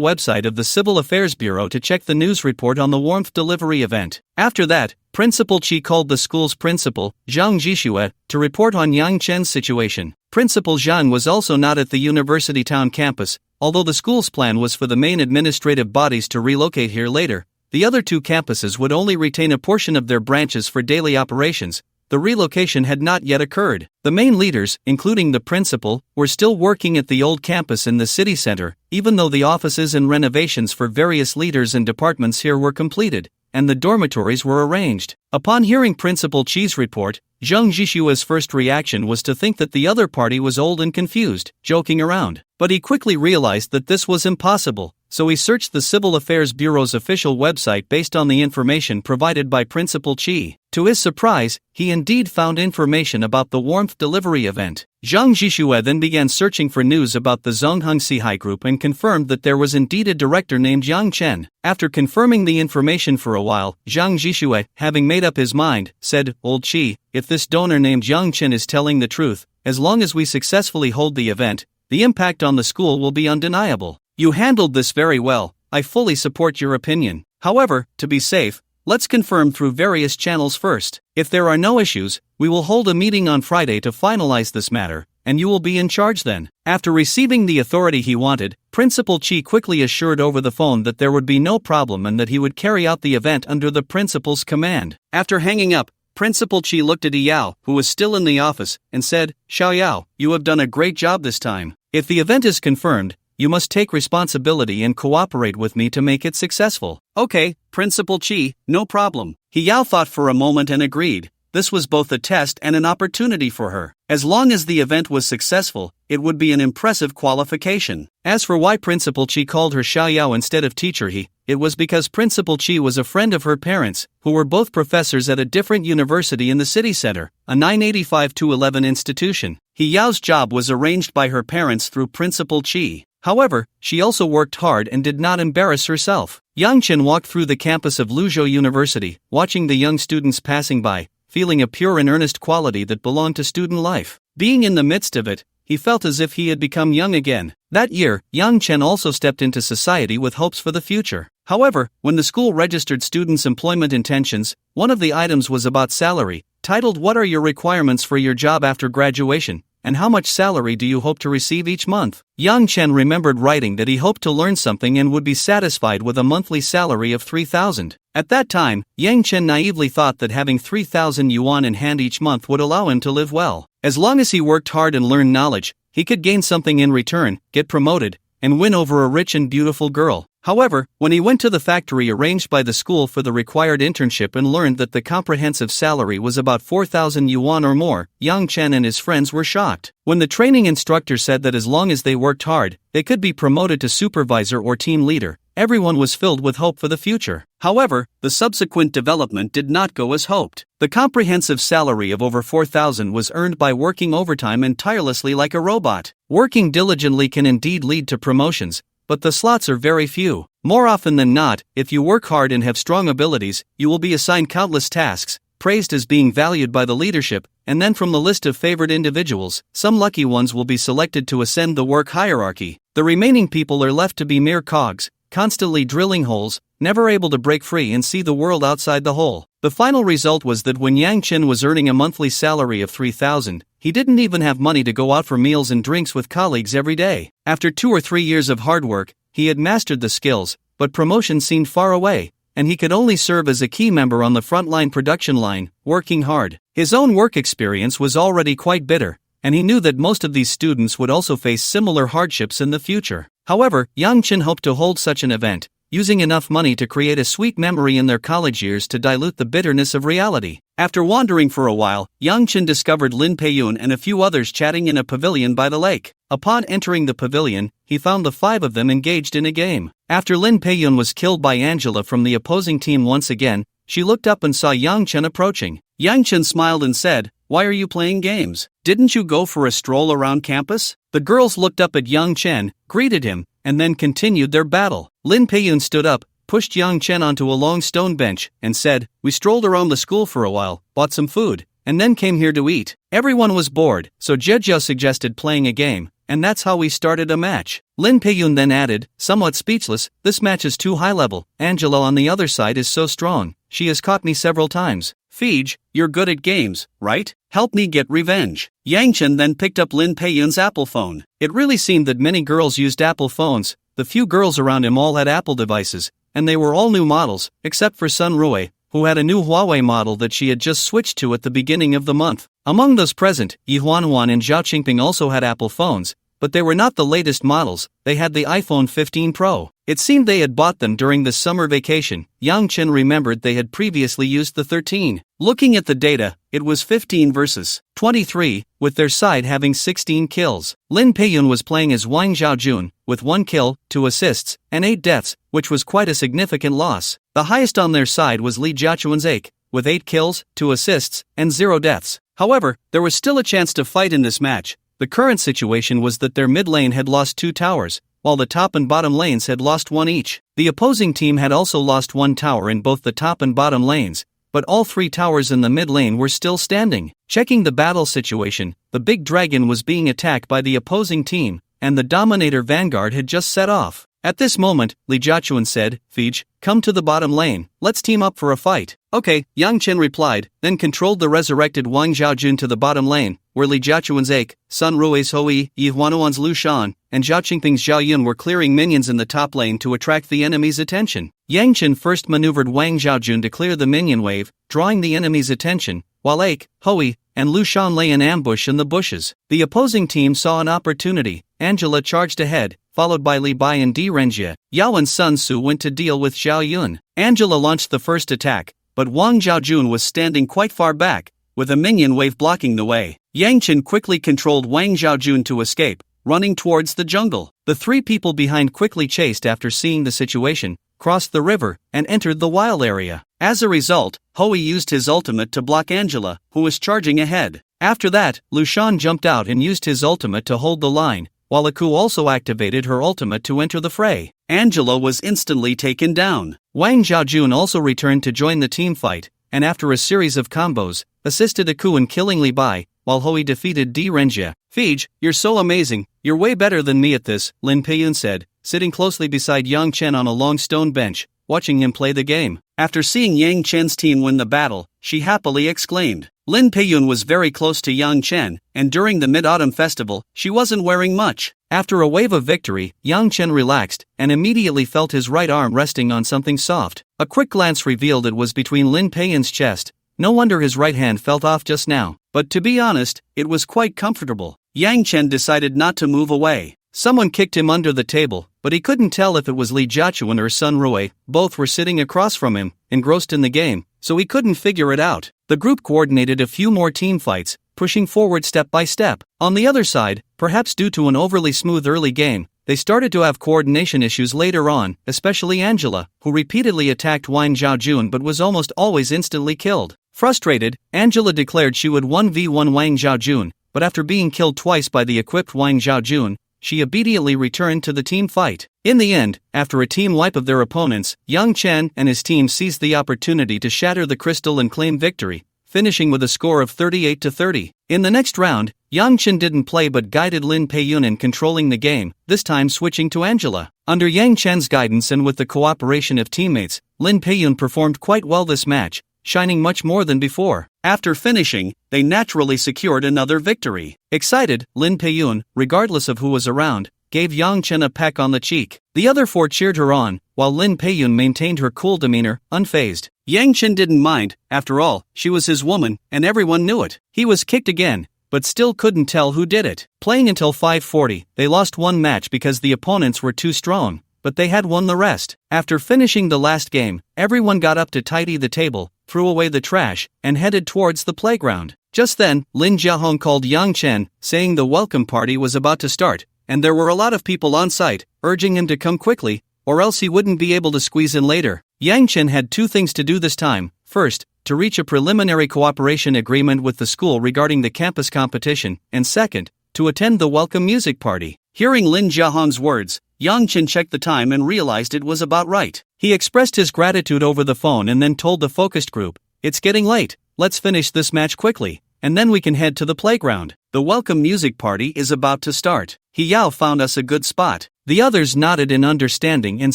website of the Civil Affairs Bureau to check the news report on the warmth delivery event. After that, Principal Chi called the school's principal, Zhang Jishue, to report on Yang Chen's situation. Principal Zhang was also not at the university town campus, although the school's plan was for the main administrative bodies to relocate here later. The other 2 campuses would only retain a portion of their branches for daily operations. The relocation had not yet occurred. The main leaders, including the principal, were still working at the old campus in the city center, even though the offices and renovations for various leaders and departments here were completed, and the dormitories were arranged. Upon hearing Principal Chi's report, Zhang Jishua's first reaction was to think that the other party was old and confused, joking around. But he quickly realized that this was impossible, so he searched the Civil Affairs Bureau's official website based on the information provided by Principal Chi. To his surprise, he indeed found information about the warmth delivery event. Zhang Jishue then began searching for news about the Zongheng Sihai Group and confirmed that there was indeed a director named Yang Chen. After confirming the information for a while, Zhang Jishue, having made up his mind, said, "Old Chi, if this donor named Yang Chen is telling the truth, as long as we successfully hold the event, the impact on the school will be undeniable. You handled this very well, I fully support your opinion. However, to be safe, let's confirm through various channels first. If there are no issues, we will hold a meeting on Friday to finalize this matter, and you will be in charge then." After receiving the authority he wanted, Principal Chi quickly assured over the phone that there would be no problem and that he would carry out the event under the principal's command. After hanging up, Principal Chi looked at Yao, who was still in the office, and said, "Xiao Yao, you have done a great job this time. If the event is confirmed, you must take responsibility and cooperate with me to make it successful." "Okay, Principal Chi, no problem." Yao thought for a moment and agreed. this was both a test and an opportunity for her. As long as the event was successful, it would be an impressive qualification. As for why Principal Chi called her Xiaoyao instead of Teacher He, it was because Principal Chi was a friend of her parents, who were both professors at a different university in the city center, a 985-11 institution. He Yao's job was arranged by her parents through Principal Chi. However, she also worked hard and did not embarrass herself. Yang Chen walked through the campus of Luzhou University, watching the young students passing by, feeling a pure and earnest quality that belonged to student life. Being in the midst of it, he felt as if he had become young again. That year, Yang Chen also stepped into society with hopes for the future. However, when the school registered students' employment intentions, one of the items was about salary, titled "What are your requirements for your job after graduation, and how much salary do you hope to receive each month?" Yang Chen remembered writing that he hoped to learn something and would be satisfied with a monthly salary of 3,000. At that time, Yang Chen naively thought that having 3,000 yuan in hand each month would allow him to live well. As long as he worked hard and learned knowledge, he could gain something in return, get promoted, and win over a rich and beautiful girl. However, when he went to the factory arranged by the school for the required internship and learned that the comprehensive salary was about 4,000 yuan or more, Yang Chen and his friends were shocked. When the training instructor said that as long as they worked hard, they could be promoted to supervisor or team leader, everyone was filled with hope for the future. However, the subsequent development did not go as hoped. The comprehensive salary of over 4,000 was earned by working overtime and tirelessly like a robot. Working diligently can indeed lead to promotions, but the slots are very few. More often than not, if you work hard and have strong abilities, you will be assigned countless tasks, praised as being valued by the leadership, and then from the list of favored individuals, some lucky ones will be selected to ascend the work hierarchy. The remaining people are left to be mere cogs, constantly drilling holes, never able to break free and see the world outside the hole. The final result was that when Yang Chen was earning a monthly salary of 3,000, he didn't even have money to go out for meals and drinks with colleagues every day. After 2 or 3 years of hard work, he had mastered the skills, but promotion seemed far away, and he could only serve as a key member on the frontline production line, working hard. His own work experience was already quite bitter, and he knew that most of these students would also face similar hardships in the future. However, Yang Chen hoped to hold such an event, using enough money to create a sweet memory in their college years to dilute the bitterness of reality. After wandering for a while, Yang Chen discovered Lin Peiyun and a few others chatting in a pavilion by the lake. Upon entering the pavilion, he found the 5 of them engaged in a game. After Lin Peiyun was killed by Angela from the opposing team once again, she looked up and saw Yang Chen approaching. Yang Chen smiled and said, "Why are you playing games? Didn't you go for a stroll around campus?" The girls looked up at Yang Chen, greeted him, and then continued their battle. Lin Peiyun stood up, pushed Yang Chen onto a long stone bench, and said, "We strolled around the school for a while, bought some food, and then came here to eat." Everyone was bored, so Jejiao suggested playing a game, and that's how we started a match. Lin Peiyun then added, somewhat speechless, "This match is too high level. Angela on the other side is so strong. She has caught me several times. Fij, you're good at games, right? Help me get revenge." Yang Chen then picked up Lin Peiyun's Apple phone. It really seemed that many girls used Apple phones. The few girls around him all had Apple devices, and they were all new models, except for Sun Rui, who had a new Huawei model that she had just switched to at the beginning of the month. Among those present, Yi Huanhuan and Zhao Qingping also had Apple phones, but they were not the latest models. They had the iPhone 15 Pro. It seemed they had bought them during the summer vacation. Yang Chen remembered they had previously used the 13. Looking at the data, it was 15 versus 23, with their side having 16 kills. Lin Peiyun was playing as Wang Zhaojun, with 1 kill, 2 assists, and 8 deaths, which was quite a significant loss. The highest on their side was Li Jiachuan's Ake, with 8 kills, 2 assists, and 0 deaths. However, there was still a chance to fight in this match. The current situation was that their mid lane had lost 2 towers, while the top and bottom lanes had lost 1 each. The opposing team had also lost 1 tower in both the top and bottom lanes, but all 3 towers in the mid lane were still standing. Checking the battle situation, the big dragon was being attacked by the opposing team, and the Dominator Vanguard had just set off. At this moment, Li Jiachuan said, "Fij, come to the bottom lane, let's team up for a fight." "Okay," Yang Chen replied, then controlled the resurrected Wang Zhaojun to the bottom lane, where Li Jiachuan's Ake, Sun Rui's Hui, Yi Huanuan's Lu Shan, and Zhao Qingping's Zhao Yun were clearing minions in the top lane to attract the enemy's attention. Yang Chen first maneuvered Wang Zhaojun to clear the minion wave, drawing the enemy's attention, while Ake, Hui, and Lu Shan lay in ambush in the bushes. The opposing team saw an opportunity. Angela charged ahead, followed by Li Bai and Di Renjie. Yao and Sun Su went to deal with Zhao Yun. Angela launched the first attack, but Wang Zhaojun was standing quite far back, with a minion wave blocking the way. Yang Chen quickly controlled Wang Zhaojun to escape, running towards the jungle. The three people behind quickly chased after seeing the situation, crossed the river, and entered the wild area. As a result, Hui used his ultimate to block Angela, who was charging ahead. After that, Lushan jumped out and used his ultimate to hold the line, while Aku also activated her ultimate to enter the fray. Angela was instantly taken down. Wang Zhaojun also returned to join the team fight, and after a series of combos, assisted Aku in killing Li Bai, while Hui defeated Di Renjia. "Fij, you're so amazing, you're way better than me at this," Lin Peiyun said, sitting closely beside Yang Chen on a long stone bench, watching him play the game. After seeing Yang Chen's team win the battle, she happily exclaimed. Lin Peiyun was very close to Yang Chen, and during the Mid-Autumn Festival, she wasn't wearing much. After a wave of victory, Yang Chen relaxed, and immediately felt his right arm resting on something soft. A quick glance revealed it was between Lin Peiyun's chest. No wonder his right hand felt off just now. But to be honest, it was quite comfortable. Yang Chen decided not to move away. Someone kicked him under the table, but he couldn't tell if it was Li Jiachuan or Sun Rui. Both were sitting across from him, engrossed in the game, so he couldn't figure it out. The group coordinated a few more team fights, pushing forward step by step. On the other side, perhaps due to an overly smooth early game, they started to have coordination issues later on, especially Angela, who repeatedly attacked Wang Zhaojun but was almost always instantly killed. Frustrated, Angela declared she would 1v1 Wang Zhaojun, but after being killed twice by the equipped Wang Zhaojun, she obediently returned to the team fight. In the end, after a team wipe of their opponents, Yang Chen and his team seized the opportunity to shatter the crystal and claim victory, finishing with a score of 38-30. In the next round, Yang Chen didn't play but guided Lin Peiyun in controlling the game, this time switching to Angela. Under Yang Chen's guidance and with the cooperation of teammates, Lin Peiyun performed quite well this match, shining much more than before. After finishing, they naturally secured another victory. Excited, Lin Peiyun, regardless of who was around, gave Yang Chen a peck on the cheek. The other four cheered her on, while Lin Peiyun maintained her cool demeanor, unfazed. Yang Chen didn't mind, after all, she was his woman, and everyone knew it. He was kicked again, but still couldn't tell who did it. Playing until 5:40, they lost one match because the opponents were too strong, but they had won the rest. After finishing the last game, everyone got up to tidy the table, threw away the trash, and headed towards the playground. Just then, Lin Jiahong called Yang Chen, saying the welcome party was about to start, and there were a lot of people on site, urging him to come quickly, or else he wouldn't be able to squeeze in later. Yang Chen had two things to do this time. First, to reach a preliminary cooperation agreement with the school regarding the campus competition, and second, to attend the welcome music party. Hearing Lin Jiahong's words, Yang Chen checked the time and realized it was about right. He expressed his gratitude over the phone and then told the focused group, "It's getting late, let's finish this match quickly, and then we can head to the playground. The welcome music party is about to start. He Yao found us a good spot." The others nodded in understanding and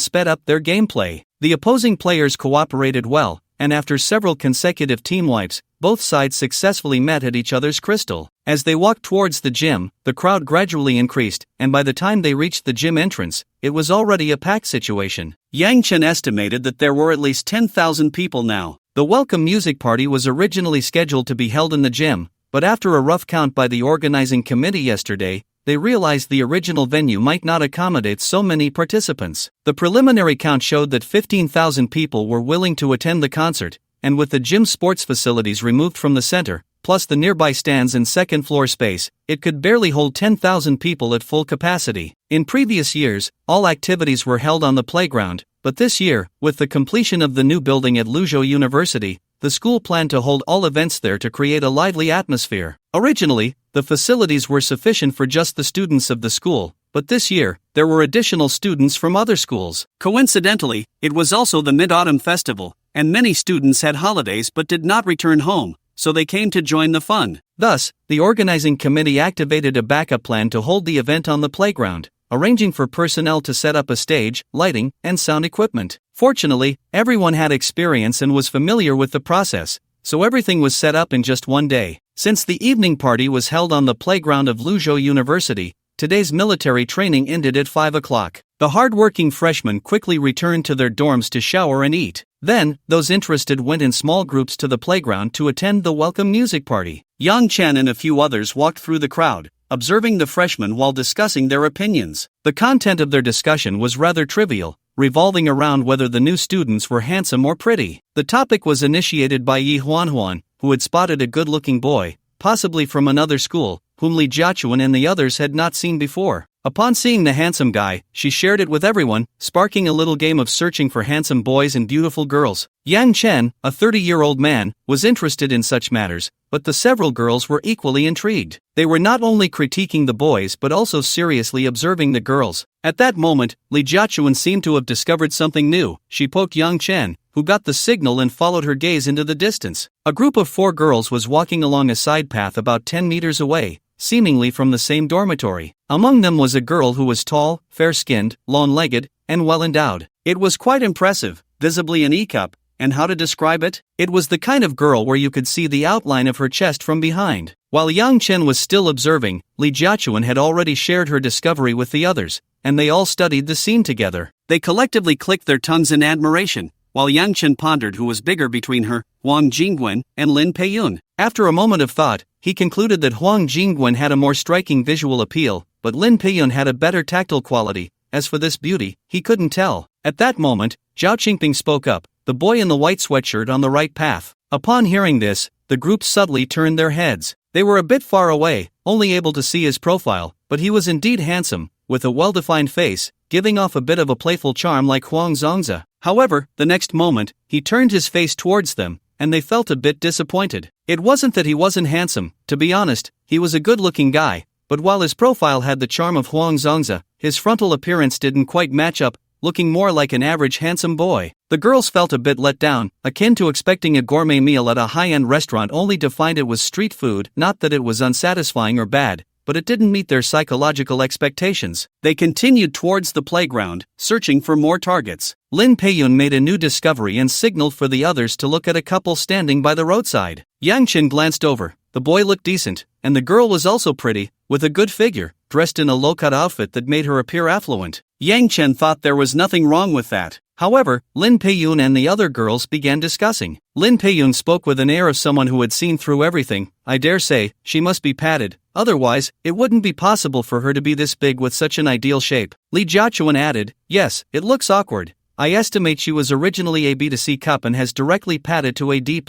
sped up their gameplay. The opposing players cooperated well, and after several consecutive team wipes, both sides successfully met at each other's crystal. As they walked towards the gym, the crowd gradually increased, and by the time they reached the gym entrance, it was already a packed situation. Yang Chen estimated that there were at least 10,000 people now. The welcome music party was originally scheduled to be held in the gym, but after a rough count by the organizing committee yesterday, they realized the original venue might not accommodate so many participants. The preliminary count showed that 15,000 people were willing to attend the concert, and with the gym sports facilities removed from the center, plus the nearby stands and second-floor space, it could barely hold 10,000 people at full capacity. In previous years, all activities were held on the playground, but this year, with the completion of the new building at Luzhou University, the school planned to hold all events there to create a lively atmosphere. Originally, the facilities were sufficient for just the students of the school, but this year, there were additional students from other schools. Coincidentally, it was also the Mid-Autumn Festival, and many students had holidays but did not return home, so they came to join the fun. Thus, the organizing committee activated a backup plan to hold the event on the playground, arranging for personnel to set up a stage, lighting, and sound equipment. Fortunately, everyone had experience and was familiar with the process, so everything was set up in just one day. Since the evening party was held on the playground of Luzhou University, today's military training ended at 5 o'clock. The hard-working freshmen quickly returned to their dorms to shower and eat. Then, those interested went in small groups to the playground to attend the welcome music party. Yang Chen and a few others walked through the crowd, observing the freshmen while discussing their opinions. The content of their discussion was rather trivial, revolving around whether the new students were handsome or pretty. The topic was initiated by Yi Huanhuan, who had spotted a good-looking boy, possibly from another school, whom Li Jiachuan and the others had not seen before. Upon seeing the handsome guy, she shared it with everyone, sparking a little game of searching for handsome boys and beautiful girls. Yang Chen, a 30-year-old man, was interested in such matters, but the several girls were equally intrigued. They were not only critiquing the boys but also seriously observing the girls. At that moment, Li Jiachuan seemed to have discovered something new. She poked Yang Chen, who got the signal and followed her gaze into the distance. A group of 4 girls was walking along a side path about 10 meters away, seemingly from the same dormitory. Among them was a girl who was tall, fair-skinned, long-legged, and well-endowed. It was quite impressive, visibly an E-cup, and how to describe it? It was the kind of girl where you could see the outline of her chest from behind. While Yang Chen was still observing, Li Jiachuan had already shared her discovery with the others, and they all studied the scene together. They collectively clicked their tongues in admiration, while Yang Chen pondered who was bigger between her, Huang Jingwen, and Lin Peiyun. After a moment of thought, he concluded that Huang Jingwen had a more striking visual appeal, but Lin Peiyun had a better tactile quality. As for this beauty, he couldn't tell. At that moment, Zhao Qingping spoke up, the boy in the white sweatshirt on the right path. Upon hearing this, the group subtly turned their heads. They were a bit far away, only able to see his profile, but he was indeed handsome, with a well-defined face, giving off a bit of a playful charm like Huang Zongzi. However, the next moment, he turned his face towards them, and they felt a bit disappointed. It wasn't that he wasn't handsome, to be honest, he was a good-looking guy, but while his profile had the charm of Huang Zongzi, his frontal appearance didn't quite match up, looking more like an average handsome boy. The girls felt a bit let down, akin to expecting a gourmet meal at a high-end restaurant only to find it was street food. Not that it was unsatisfying or bad, but it didn't meet their psychological expectations. They continued towards the playground, searching for more targets. Lin Peiyun made a new discovery and signaled for the others to look at a couple standing by the roadside. Yang Chen glanced over. The boy looked decent, and the girl was also pretty, with a good figure, dressed in a low-cut outfit that made her appear affluent. Yang Chen thought there was nothing wrong with that. However, Lin Peiyun and the other girls began discussing. Lin Peiyun spoke with an air of someone who had seen through everything. I dare say, she must be padded, otherwise, it wouldn't be possible for her to be this big with such an ideal shape. Li Jiachuan added, yes, it looks awkward. I estimate she was originally a B to C cup and has directly padded to a D+.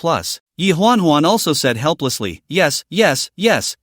Yi Huanhuan also said helplessly, yes,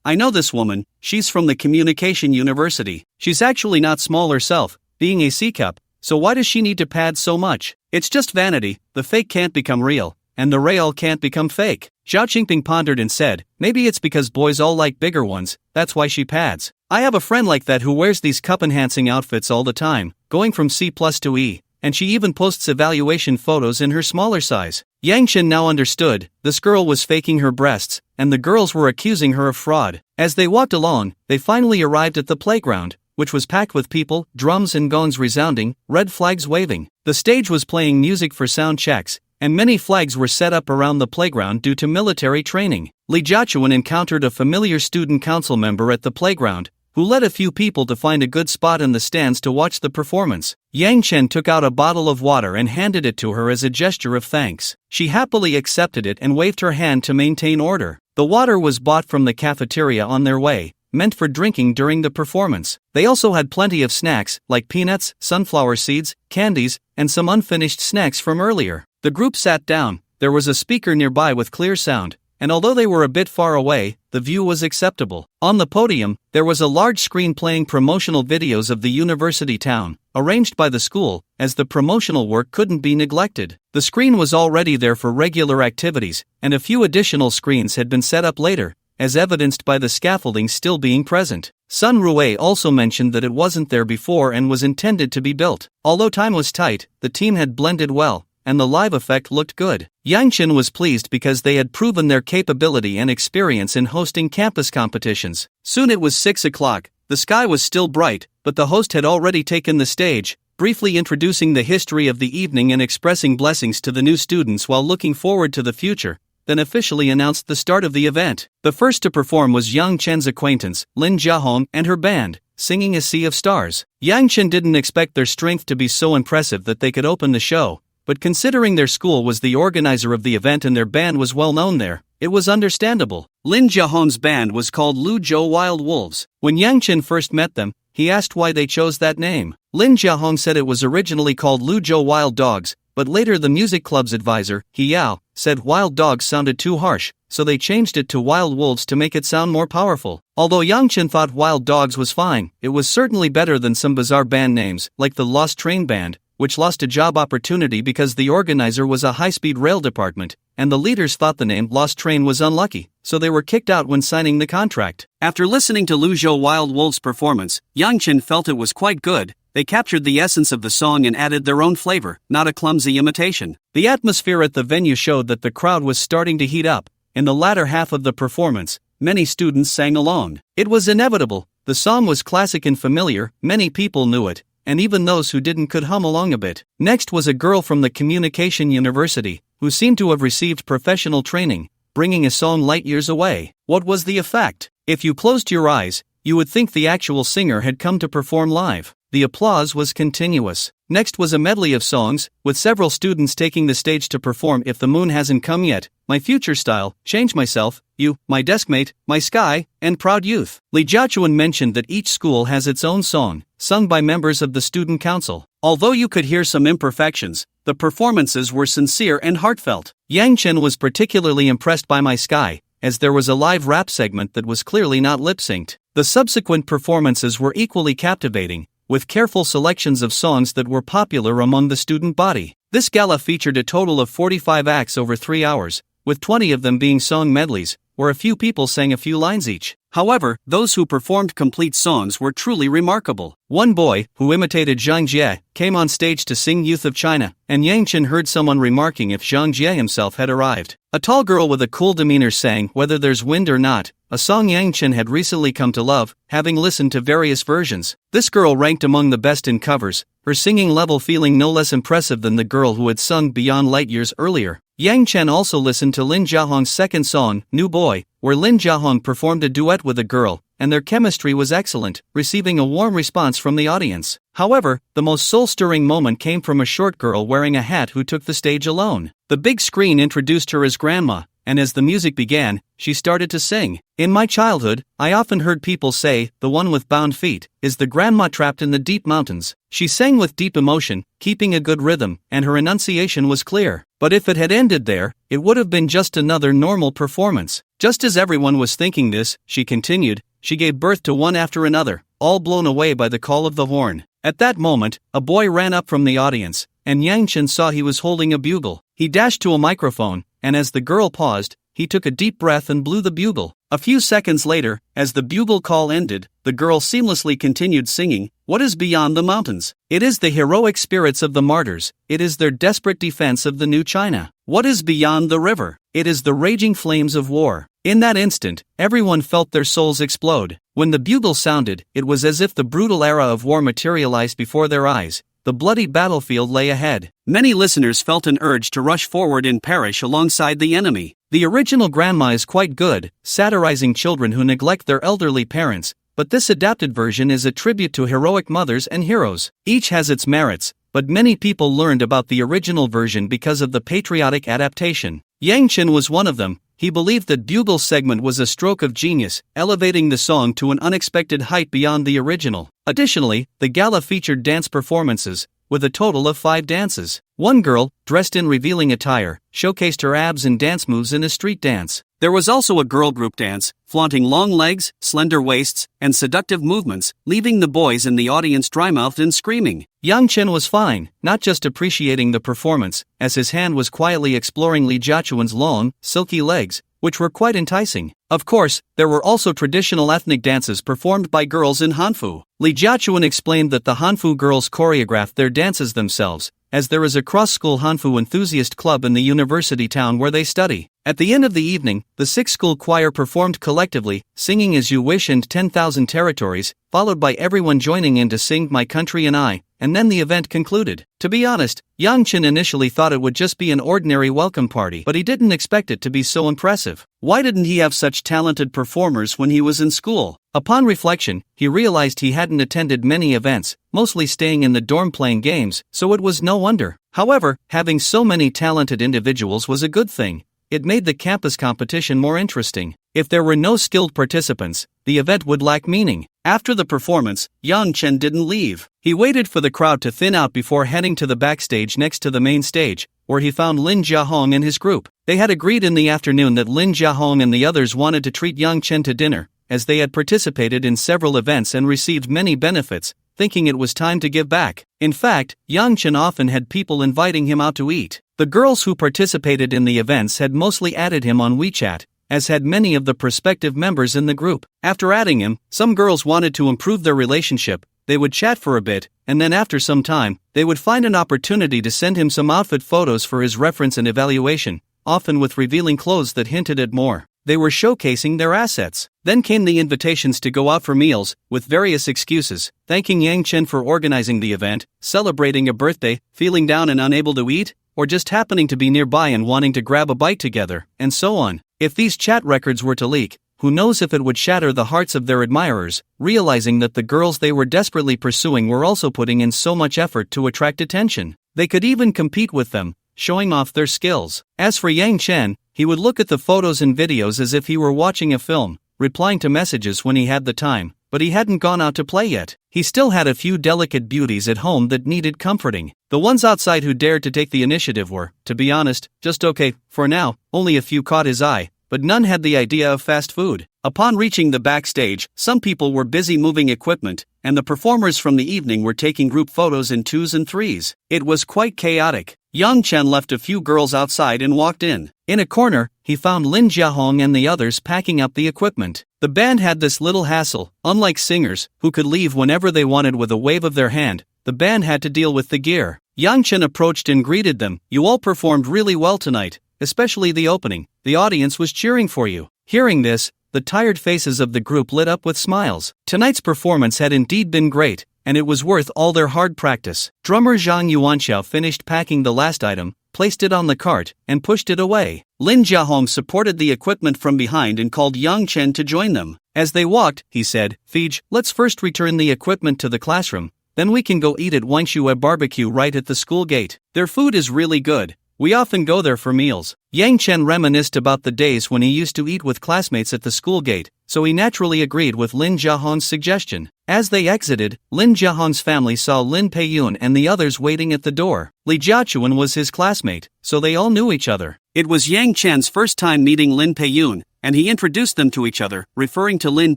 I know this woman, she's from the Communication University. She's actually not small herself, being a C cup, so why does she need to pad so much? It's just vanity, the fake can't become real, and the real can't become fake. Zhao Qingping pondered and said, maybe it's because boys all like bigger ones, that's why she pads. I have a friend like that who wears these cup-enhancing outfits all the time, going from C+ to E. And she even posts evaluation photos in her smaller size. Yang Chen now understood, this girl was faking her breasts, and the girls were accusing her of fraud. As they walked along, they finally arrived at the playground, which was packed with people, drums and gongs resounding, red flags waving. The stage was playing music for sound checks, and many flags were set up around the playground due to military training. Li Jiachuan encountered a familiar student council member at the playground, who led a few people to find a good spot in the stands to watch the performance. Yang Chen took out a bottle of water and handed it to her as a gesture of thanks. She happily accepted it and waved her hand to maintain order. The water was bought from the cafeteria on their way, meant for drinking during the performance. They also had plenty of snacks, like peanuts, sunflower seeds, candies, and some unfinished snacks from earlier. The group sat down. There was a speaker nearby with clear sound, and although they were a bit far away, the view was acceptable. On the podium, there was a large screen playing promotional videos of the university town, arranged by the school, as the promotional work couldn't be neglected. The screen was already there for regular activities, and a few additional screens had been set up later, as evidenced by the scaffolding still being present. Sun Rui also mentioned that it wasn't there before and was intended to be built. Although time was tight, the team had blended well, and the live effect looked good. Yang Chen was pleased because they had proven their capability and experience in hosting campus competitions. Soon it was 6 o'clock, the sky was still bright, but the host had already taken the stage, briefly introducing the history of the evening and expressing blessings to the new students while looking forward to the future, then officially announced the start of the event. The first to perform was Yang Chen's acquaintance, Lin Jiahong, and her band, singing A Sea of Stars. Yang Chen didn't expect their strength to be so impressive that they could open the show, but considering their school was the organizer of the event and their band was well known there, it was understandable. Lin Jiahong's band was called Luzhou Wild Wolves. When Yang Chen first met them, he asked why they chose that name. Lin Jiahong said it was originally called Luzhou Wild Dogs, but later the music club's advisor, He Yao, said wild dogs sounded too harsh, so they changed it to Wild Wolves to make it sound more powerful. Although Yang Chen thought Wild Dogs was fine, it was certainly better than some bizarre band names, like the Lost Train Band, which lost a job opportunity because the organizer was a high-speed rail department, and the leaders thought the name Lost Train was unlucky, so they were kicked out when signing the contract. After listening to Luzhou Wild Wolves' performance, Yang Chen felt it was quite good. They captured the essence of the song and added their own flavor, not a clumsy imitation. The atmosphere at the venue showed that the crowd was starting to heat up. In the latter half of the performance, many students sang along. It was inevitable. The song was classic and familiar, many people knew it, and even those who didn't could hum along a bit. Next was a girl from the Communication University, who seemed to have received professional training, bringing a song light years away. What was the effect? If you closed your eyes, you would think the actual singer had come to perform live. The applause was continuous. Next was a medley of songs, with several students taking the stage to perform If the Moon Hasn't Come Yet, My Future Style, Change Myself, You, My Deskmate, My Sky, and Proud Youth. Li Jiachuan mentioned that each school has its own song, sung by members of the student council. Although you could hear some imperfections, the performances were sincere and heartfelt. Yang Chen was particularly impressed by My Sky, as there was a live rap segment that was clearly not lip-synced. The subsequent performances were equally captivating, with careful selections of songs that were popular among the student body. This gala featured a total of 45 acts over 3 hours, with 20 of them being song medleys, where a few people sang a few lines each. However, those who performed complete songs were truly remarkable. One boy, who imitated Zhang Jie, came on stage to sing Youth of China, and Yang Chen heard someone remarking if Zhang Jie himself had arrived. A tall girl with a cool demeanor sang Whether There's Wind or Not, a song Yang Chen had recently come to love, having listened to various versions. This girl ranked among the best in covers, her singing level feeling no less impressive than the girl who had sung Beyond Light years earlier. Yang Chen also listened to Lin Jiahong's second song, New Boy, where Lin Jiahong performed a duet with a girl, and their chemistry was excellent, receiving a warm response from the audience. However, the most soul-stirring moment came from a short girl wearing a hat who took the stage alone. The big screen introduced her as Grandma, and as the music began, she started to sing. In my childhood, I often heard people say, the one with bound feet is the grandma trapped in the deep mountains. She sang with deep emotion, keeping a good rhythm, and her enunciation was clear. But if it had ended there, it would have been just another normal performance. Just as everyone was thinking this, she continued, she gave birth to one after another, all blown away by the call of the horn. At that moment, a boy ran up from the audience, and Yang Chen saw he was holding a bugle. He dashed to a microphone, and as the girl paused, he took a deep breath and blew the bugle. A few seconds later, as the bugle call ended, the girl seamlessly continued singing, What is beyond the mountains? It is the heroic spirits of the martyrs. It is their desperate defense of the new China. What is beyond the river? It is the raging flames of war. In that instant, everyone felt their souls explode. When the bugle sounded, it was as if the brutal era of war materialized before their eyes. The bloody battlefield lay ahead. Many listeners felt an urge to rush forward and perish alongside the enemy. The original Grandma is quite good, satirizing children who neglect their elderly parents, but this adapted version is a tribute to heroic mothers and heroes. Each has its merits, but many people learned about the original version because of the patriotic adaptation. Yang Chen was one of them. He believed that bugle segment was a stroke of genius, elevating the song to an unexpected height beyond the original. Additionally, the gala featured dance performances, with a total of 5 dances. One girl, dressed in revealing attire, showcased her abs and dance moves in a street dance. There was also a girl group dance, flaunting long legs, slender waists, and seductive movements, leaving the boys in the audience dry-mouthed and screaming. Yang Chen was fine, not just appreciating the performance, as his hand was quietly exploring Li Jiachuan's long, silky legs, which were quite enticing. Of course, there were also traditional ethnic dances performed by girls in Hanfu. Li Jiachuan explained that the Hanfu girls choreographed their dances themselves, as there is a cross-school Hanfu enthusiast club in the university town where they study. At the end of the evening, the 6-school choir performed collectively, singing As You Wish and 10,000 Territories, followed by everyone joining in to sing My Country and I, and then the event concluded. To be honest, Yang Chen initially thought it would just be an ordinary welcome party, but he didn't expect it to be so impressive. Why didn't he have such talented performers when he was in school? Upon reflection, he realized he hadn't attended many events, mostly staying in the dorm playing games, so it was no wonder. However, having so many talented individuals was a good thing. It made the campus competition more interesting. If there were no skilled participants, the event would lack meaning. After the performance, Yang Chen didn't leave. He waited for the crowd to thin out before heading to the backstage next to the main stage, where he found Lin Jiahong and his group. They had agreed in the afternoon that Lin Jiahong and the others wanted to treat Yang Chen to dinner, as they had participated in several events and received many benefits, thinking it was time to give back. In fact, Yang Chen often had people inviting him out to eat. The girls who participated in the events had mostly added him on WeChat, as had many of the prospective members in the group. After adding him, some girls wanted to improve their relationship. They would chat for a bit, and then after some time, they would find an opportunity to send him some outfit photos for his reference and evaluation, often with revealing clothes that hinted at more. They were showcasing their assets. Then came the invitations to go out for meals, with various excuses, thanking Yang Chen for organizing the event, celebrating a birthday, feeling down and unable to eat, or just happening to be nearby and wanting to grab a bite together, and so on. If these chat records were to leak, who knows if it would shatter the hearts of their admirers, realizing that the girls they were desperately pursuing were also putting in so much effort to attract attention. They could even compete with them, showing off their skills. As for Yang Chen, he would look at the photos and videos as if he were watching a film, replying to messages when he had the time, but he hadn't gone out to play yet. He still had a few delicate beauties at home that needed comforting. The ones outside who dared to take the initiative were, to be honest, just okay. For now, only a few caught his eye, but none had the idea of fast food. Upon reaching the backstage, some people were busy moving equipment, and the performers from the evening were taking group photos in 2s and 3s. It was quite chaotic. Yang Chen left a few girls outside and walked in. In a corner, he found Lin Jiahong and the others packing up the equipment. The band had this little hassle. Unlike singers, who could leave whenever they wanted with a wave of their hand, the band had to deal with the gear. Yang Chen approached and greeted them. "You all performed really well tonight, especially the opening. The audience was cheering for you." Hearing this, the tired faces of the group lit up with smiles. Tonight's performance had indeed been great, and it was worth all their hard practice. Drummer Zhang Yuanxiao finished packing the last item, placed it on the cart, and pushed it away. Lin Jiahong supported the equipment from behind and called Yang Chen to join them. As they walked, he said, "Fij, let's first return the equipment to the classroom, then we can go eat at Wangshu barbecue right at the school gate. Their food is really good. We often go there for meals." Yang Chen reminisced about the days when he used to eat with classmates at the school gate, so he naturally agreed with Lin Jiahong's suggestion. As they exited, Lin Jiahong's family saw Lin Peiyun and the others waiting at the door. Li Jiachuan was his classmate, so they all knew each other. It was Yang Chen's first time meeting Lin Peiyun, and he introduced them to each other, referring to Lin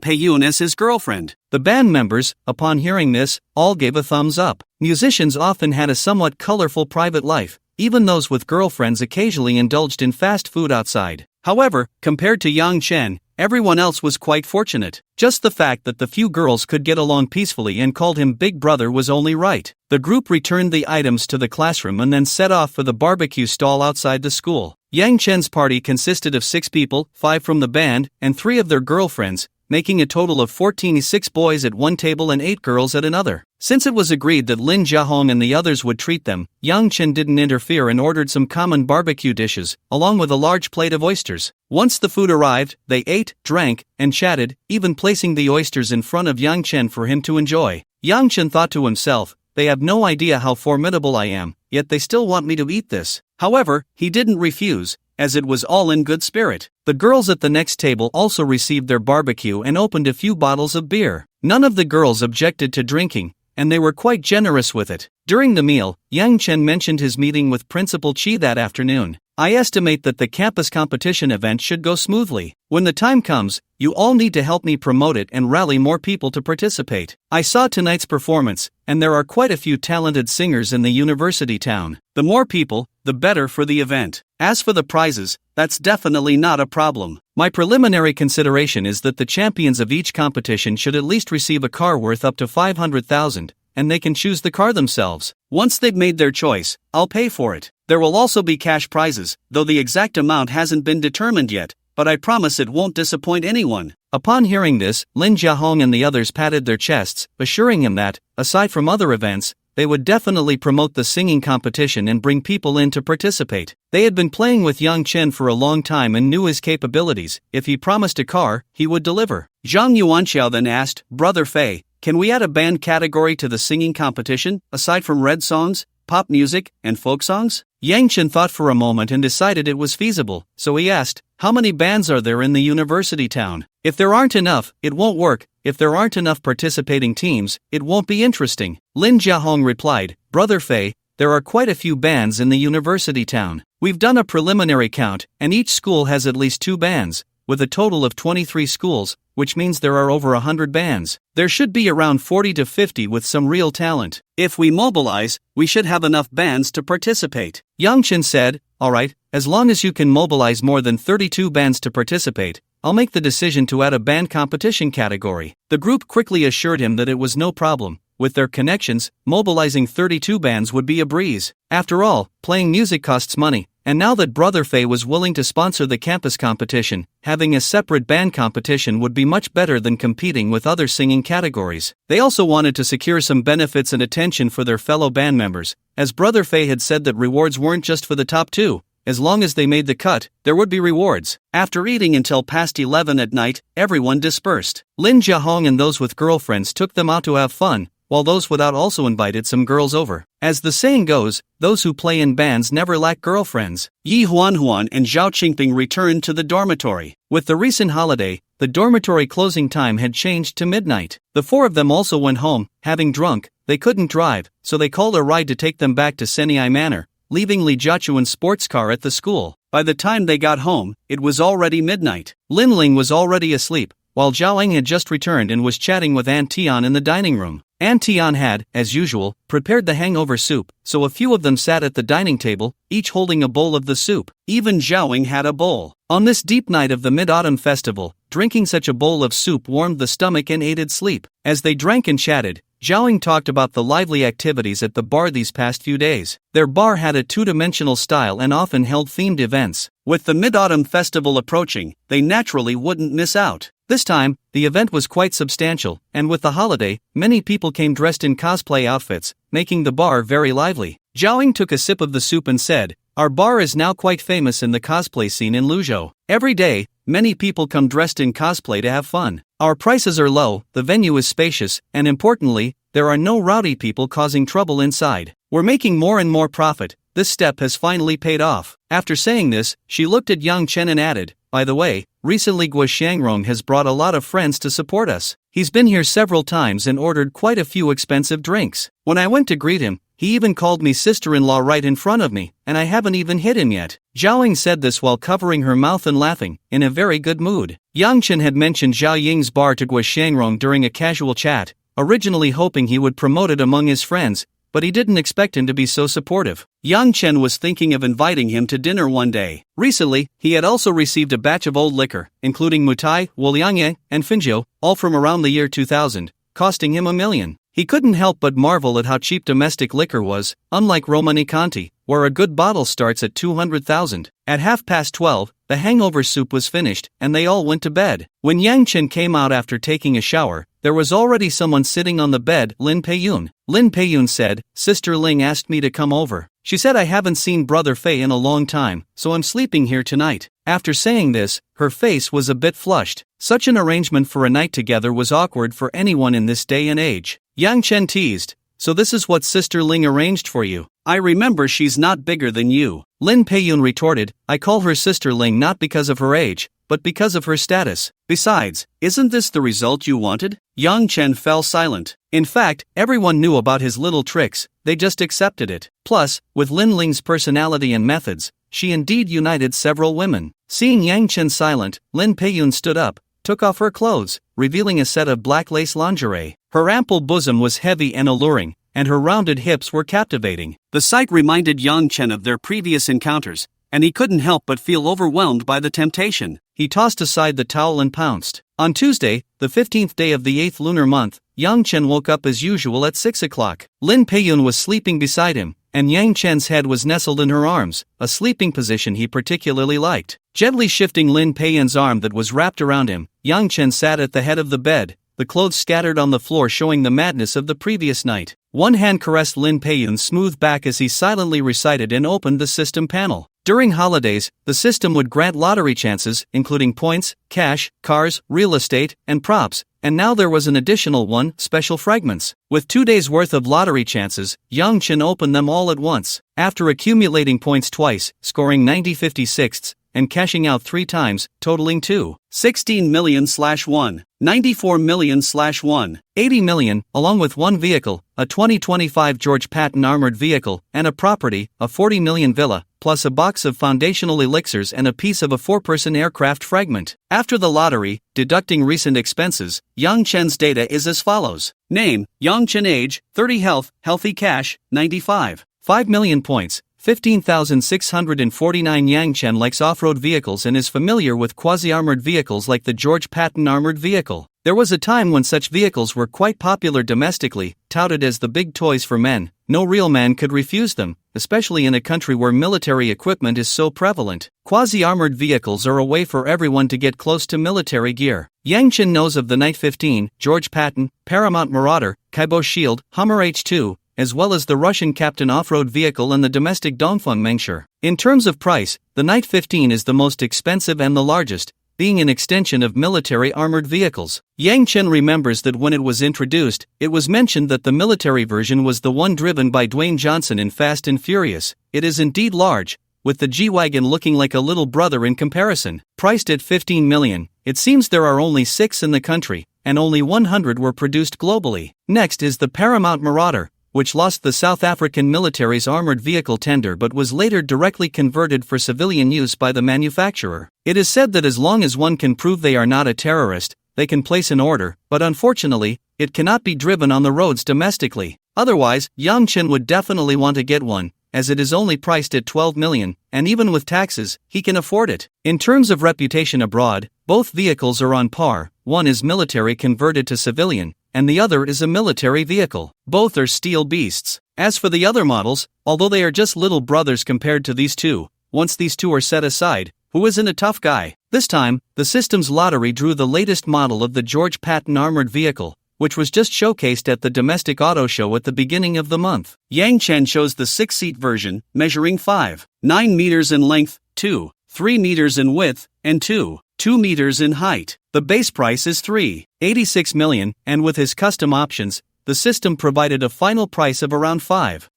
Peiyun as his girlfriend. The band members, upon hearing this, all gave a thumbs up. Musicians often had a somewhat colorful private life. Even those with girlfriends occasionally indulged in fast food outside. However, compared to Yang Chen, everyone else was quite fortunate. Just the fact that the few girls could get along peacefully and called him Big Brother was only right. The group returned the items to the classroom and then set off for the barbecue stall outside the school. Yang Chen's party consisted of 6 people, 5 from the band, and 3 of their girlfriends, making a total of 6 boys at one table and 8 girls at another. Since it was agreed that Lin Jiahong and the others would treat them, Yang Chen didn't interfere and ordered some common barbecue dishes, along with a large plate of oysters. Once the food arrived, they ate, drank, and chatted, even placing the oysters in front of Yang Chen for him to enjoy. Yang Chen thought to himself, "They have no idea how formidable I am, yet they still want me to eat this." However, he didn't refuse, as it was all in good spirit. The girls at the next table also received their barbecue and opened a few bottles of beer. None of the girls objected to drinking, and they were quite generous with it. During the meal, Yang Chen mentioned his meeting with Principal Qi that afternoon. "I estimate that the campus competition event should go smoothly. When the time comes, you all need to help me promote it and rally more people to participate. I saw tonight's performance, and there are quite a few talented singers in the university town. The more people, the better for the event. As for the prizes, that's definitely not a problem. My preliminary consideration is that the champions of each competition should at least receive a car worth up to 500,000, and they can choose the car themselves. Once they've made their choice, I'll pay for it. There will also be cash prizes, though the exact amount hasn't been determined yet, but I promise it won't disappoint anyone." Upon hearing this, Lin Jiahong and the others patted their chests, assuring him that, aside from other events, they would definitely promote the singing competition and bring people in to participate. They had been playing with Yang Chen for a long time and knew his capabilities. If he promised a car, he would deliver. Zhang Yuanxiao then asked, "Brother Fei, can we add a band category to the singing competition, aside from red songs, pop music, and folk songs?" Yang Chen thought for a moment and decided it was feasible, so he asked, How many bands are there in the university town? If there aren't enough, it won't work. If there aren't enough participating teams, it won't be interesting. Lin Jiahong replied, Brother Fei, there are quite a few bands in the university town. We've done a preliminary count, and each school has at least 2 bands, with a total of 23 schools, which means there are over 100 bands. There should be around 40 to 50 with some real talent. If we mobilize, we should have enough bands to participate. Yang Chen said, Alright, as long as you can mobilize more than 32 bands to participate, I'll make the decision to add a band competition category. The group quickly assured him that it was no problem. With their connections, mobilizing 32 bands would be a breeze. After all, playing music costs money, and now that Brother Fei was willing to sponsor the campus competition, having a separate band competition would be much better than competing with other singing categories. They also wanted to secure some benefits and attention for their fellow band members, as Brother Fei had said that rewards weren't just for the top 2. As long as they made the cut, there would be rewards. After eating until past 11 at night, everyone dispersed. Lin Jiahong and those with girlfriends took them out to have fun, while those without also invited some girls over. As the saying goes, those who play in bands never lack girlfriends. Yi Huanhuan and Zhao Qingping returned to the dormitory. With the recent holiday, the dormitory closing time had changed to midnight. The 4 of them also went home, having drunk. They couldn't drive, so they called a ride to take them back to Seniai Manor, leaving Li Jiachuan's sports car at the school. By the time they got home, it was already midnight. Lin Ling was already asleep, while Zhao Eng had just returned and was chatting with Aunt Tian in the dining room. Aunt Tian had, as usual, prepared the hangover soup, so a few of them sat at the dining table, each holding a bowl of the soup. Even Zhao Eng had a bowl. On this deep night of the Mid-Autumn Festival, drinking such a bowl of soup warmed the stomach and aided sleep. As they drank and chatted, Zhao Eng talked about the lively activities at the bar these past few days. Their bar had a 2-dimensional style and often held themed events. With the Mid-Autumn Festival approaching, they naturally wouldn't miss out. This time, the event was quite substantial, and with the holiday, many people came dressed in cosplay outfits, making the bar very lively. Zhao Eng took a sip of the soup and said, Our bar is now quite famous in the cosplay scene in Luzhou. Every day, many people come dressed in cosplay to have fun. Our prices are low, the venue is spacious, and importantly, there are no rowdy people causing trouble inside. We're making more and more profit. This step has finally paid off. After saying this, she looked at Yang Chen and added, By the way, recently Guo Shangrong has brought a lot of friends to support us. He's been here several times and ordered quite a few expensive drinks. When I went to greet him, he even called me sister-in-law right in front of me, and I haven't even hit him yet. Zhao Eng said this while covering her mouth and laughing, in a very good mood. Yang Chen had mentioned Zhao Ying's bar to Guo Shangrong during a casual chat, originally hoping he would promote it among his friends, but he didn't expect him to be so supportive. Yang Chen was thinking of inviting him to dinner one day. Recently, he had also received a batch of old liquor, including Mutai, Wuliangye, and Finjiu, all from around the year 2000, costing him $1 million. He couldn't help but marvel at how cheap domestic liquor was, unlike Romani Conti, where a good bottle starts at 200,000. At 12:30, the hangover soup was finished, and they all went to bed. When Yang Chen came out after taking a shower, there was already someone sitting on the bed, Lin Peiyun. Lin Peiyun said, Sister Ling asked me to come over. She said I haven't seen Brother Fei in a long time, so I'm sleeping here tonight. After saying this, her face was a bit flushed. Such an arrangement for a night together was awkward for anyone in this day and age. Yang Chen teased, So this is what Sister Ling arranged for you. I remember she's not bigger than you. Lin Peiyun retorted, I call her Sister Ling not because of her age, but because of her status. Besides, isn't this the result you wanted? Yang Chen fell silent. In fact, everyone knew about his little tricks, they just accepted it. Plus, with Lin Ling's personality and methods, she indeed united several women. Seeing Yang Chen silent, Lin Peiyun stood up, took off her clothes, revealing a set of black lace lingerie. Her ample bosom was heavy and alluring, and her rounded hips were captivating. The sight reminded Yang Chen of their previous encounters, and he couldn't help but feel overwhelmed by the temptation. He tossed aside the towel and pounced. On Tuesday, the 15th day of the 8th lunar month, Yang Chen woke up as usual at 6 o'clock. Lin Peiyun was sleeping beside him, and Yang Chen's head was nestled in her arms, a sleeping position he particularly liked. Gently shifting Lin Peiyun's arm that was wrapped around him, Yang Chen sat at the head of the bed, the clothes scattered on the floor showing the madness of the previous night. One hand caressed Lin Peiyun's smooth back as he silently recited and opened the system panel. During holidays, the system would grant lottery chances, including points, cash, cars, real estate, and props, and now there was an additional one, special fragments. With 2 days' worth of lottery chances, Yang Chen opened them all at once. After accumulating points twice, scoring 90/56, and cashing out 3 times, totaling 216 million/1, 94 million/1, 80 million, along with 1 vehicle, a 2025 George Patton armored vehicle, and a property, a 40 million villa, plus a box of foundational elixirs and a piece of a 4-person aircraft fragment. After the lottery, deducting recent expenses, Yang Chen's data is as follows. Name, Yang Chen. Age, 30. Health, healthy. Cash, 95. 5 million points, 15,649. Yang Chen likes off-road vehicles and is familiar with quasi-armored vehicles like the George Patton armored vehicle. There was a time when such vehicles were quite popular domestically, touted as the big toys for men. No real man could refuse them, especially in a country where military equipment is so prevalent. Quasi-armored vehicles are a way for everyone to get close to military gear. Yang Chen knows of the Knight 15, George Patton, Paramount Marauder, Kaibo Shield, Hummer H2, as well as the Russian Captain off-road vehicle and the domestic Dongfeng Mengsher. In terms of price, the Knight 15 is the most expensive and the largest, being an extension of military armored vehicles. Yang Chen remembers that when it was introduced, it was mentioned that the military version was the one driven by Dwayne Johnson in Fast and Furious. It is indeed large, with the G-Wagon looking like a little brother in comparison. Priced at 15 million, it seems there are only 6 in the country, and only 100 were produced globally. Next is the Paramount Marauder, which lost the South African military's armored vehicle tender but was later directly converted for civilian use by the manufacturer. It is said that as long as one can prove they are not a terrorist, they can place an order, but unfortunately, it cannot be driven on the roads domestically. Otherwise, Yang Chen would definitely want to get one, as it is only priced at 12 million, and even with taxes, he can afford it. In terms of reputation abroad, both vehicles are on par. One is military converted to civilian, and the other is a military vehicle. Both are steel beasts. As for the other models, although they are just little brothers compared to these two, once these two are set aside, who isn't a tough guy? This time, the system's lottery drew the latest model of the George Patton armored vehicle, which was just showcased at the domestic auto show at the beginning of the month. Yang Chen chose the 6-seat version, measuring 5.9 meters in length, 2.3 meters in width, and 2.2 meters in height. The base price is 3.86 million, and with his custom options, the system provided a final price of around 5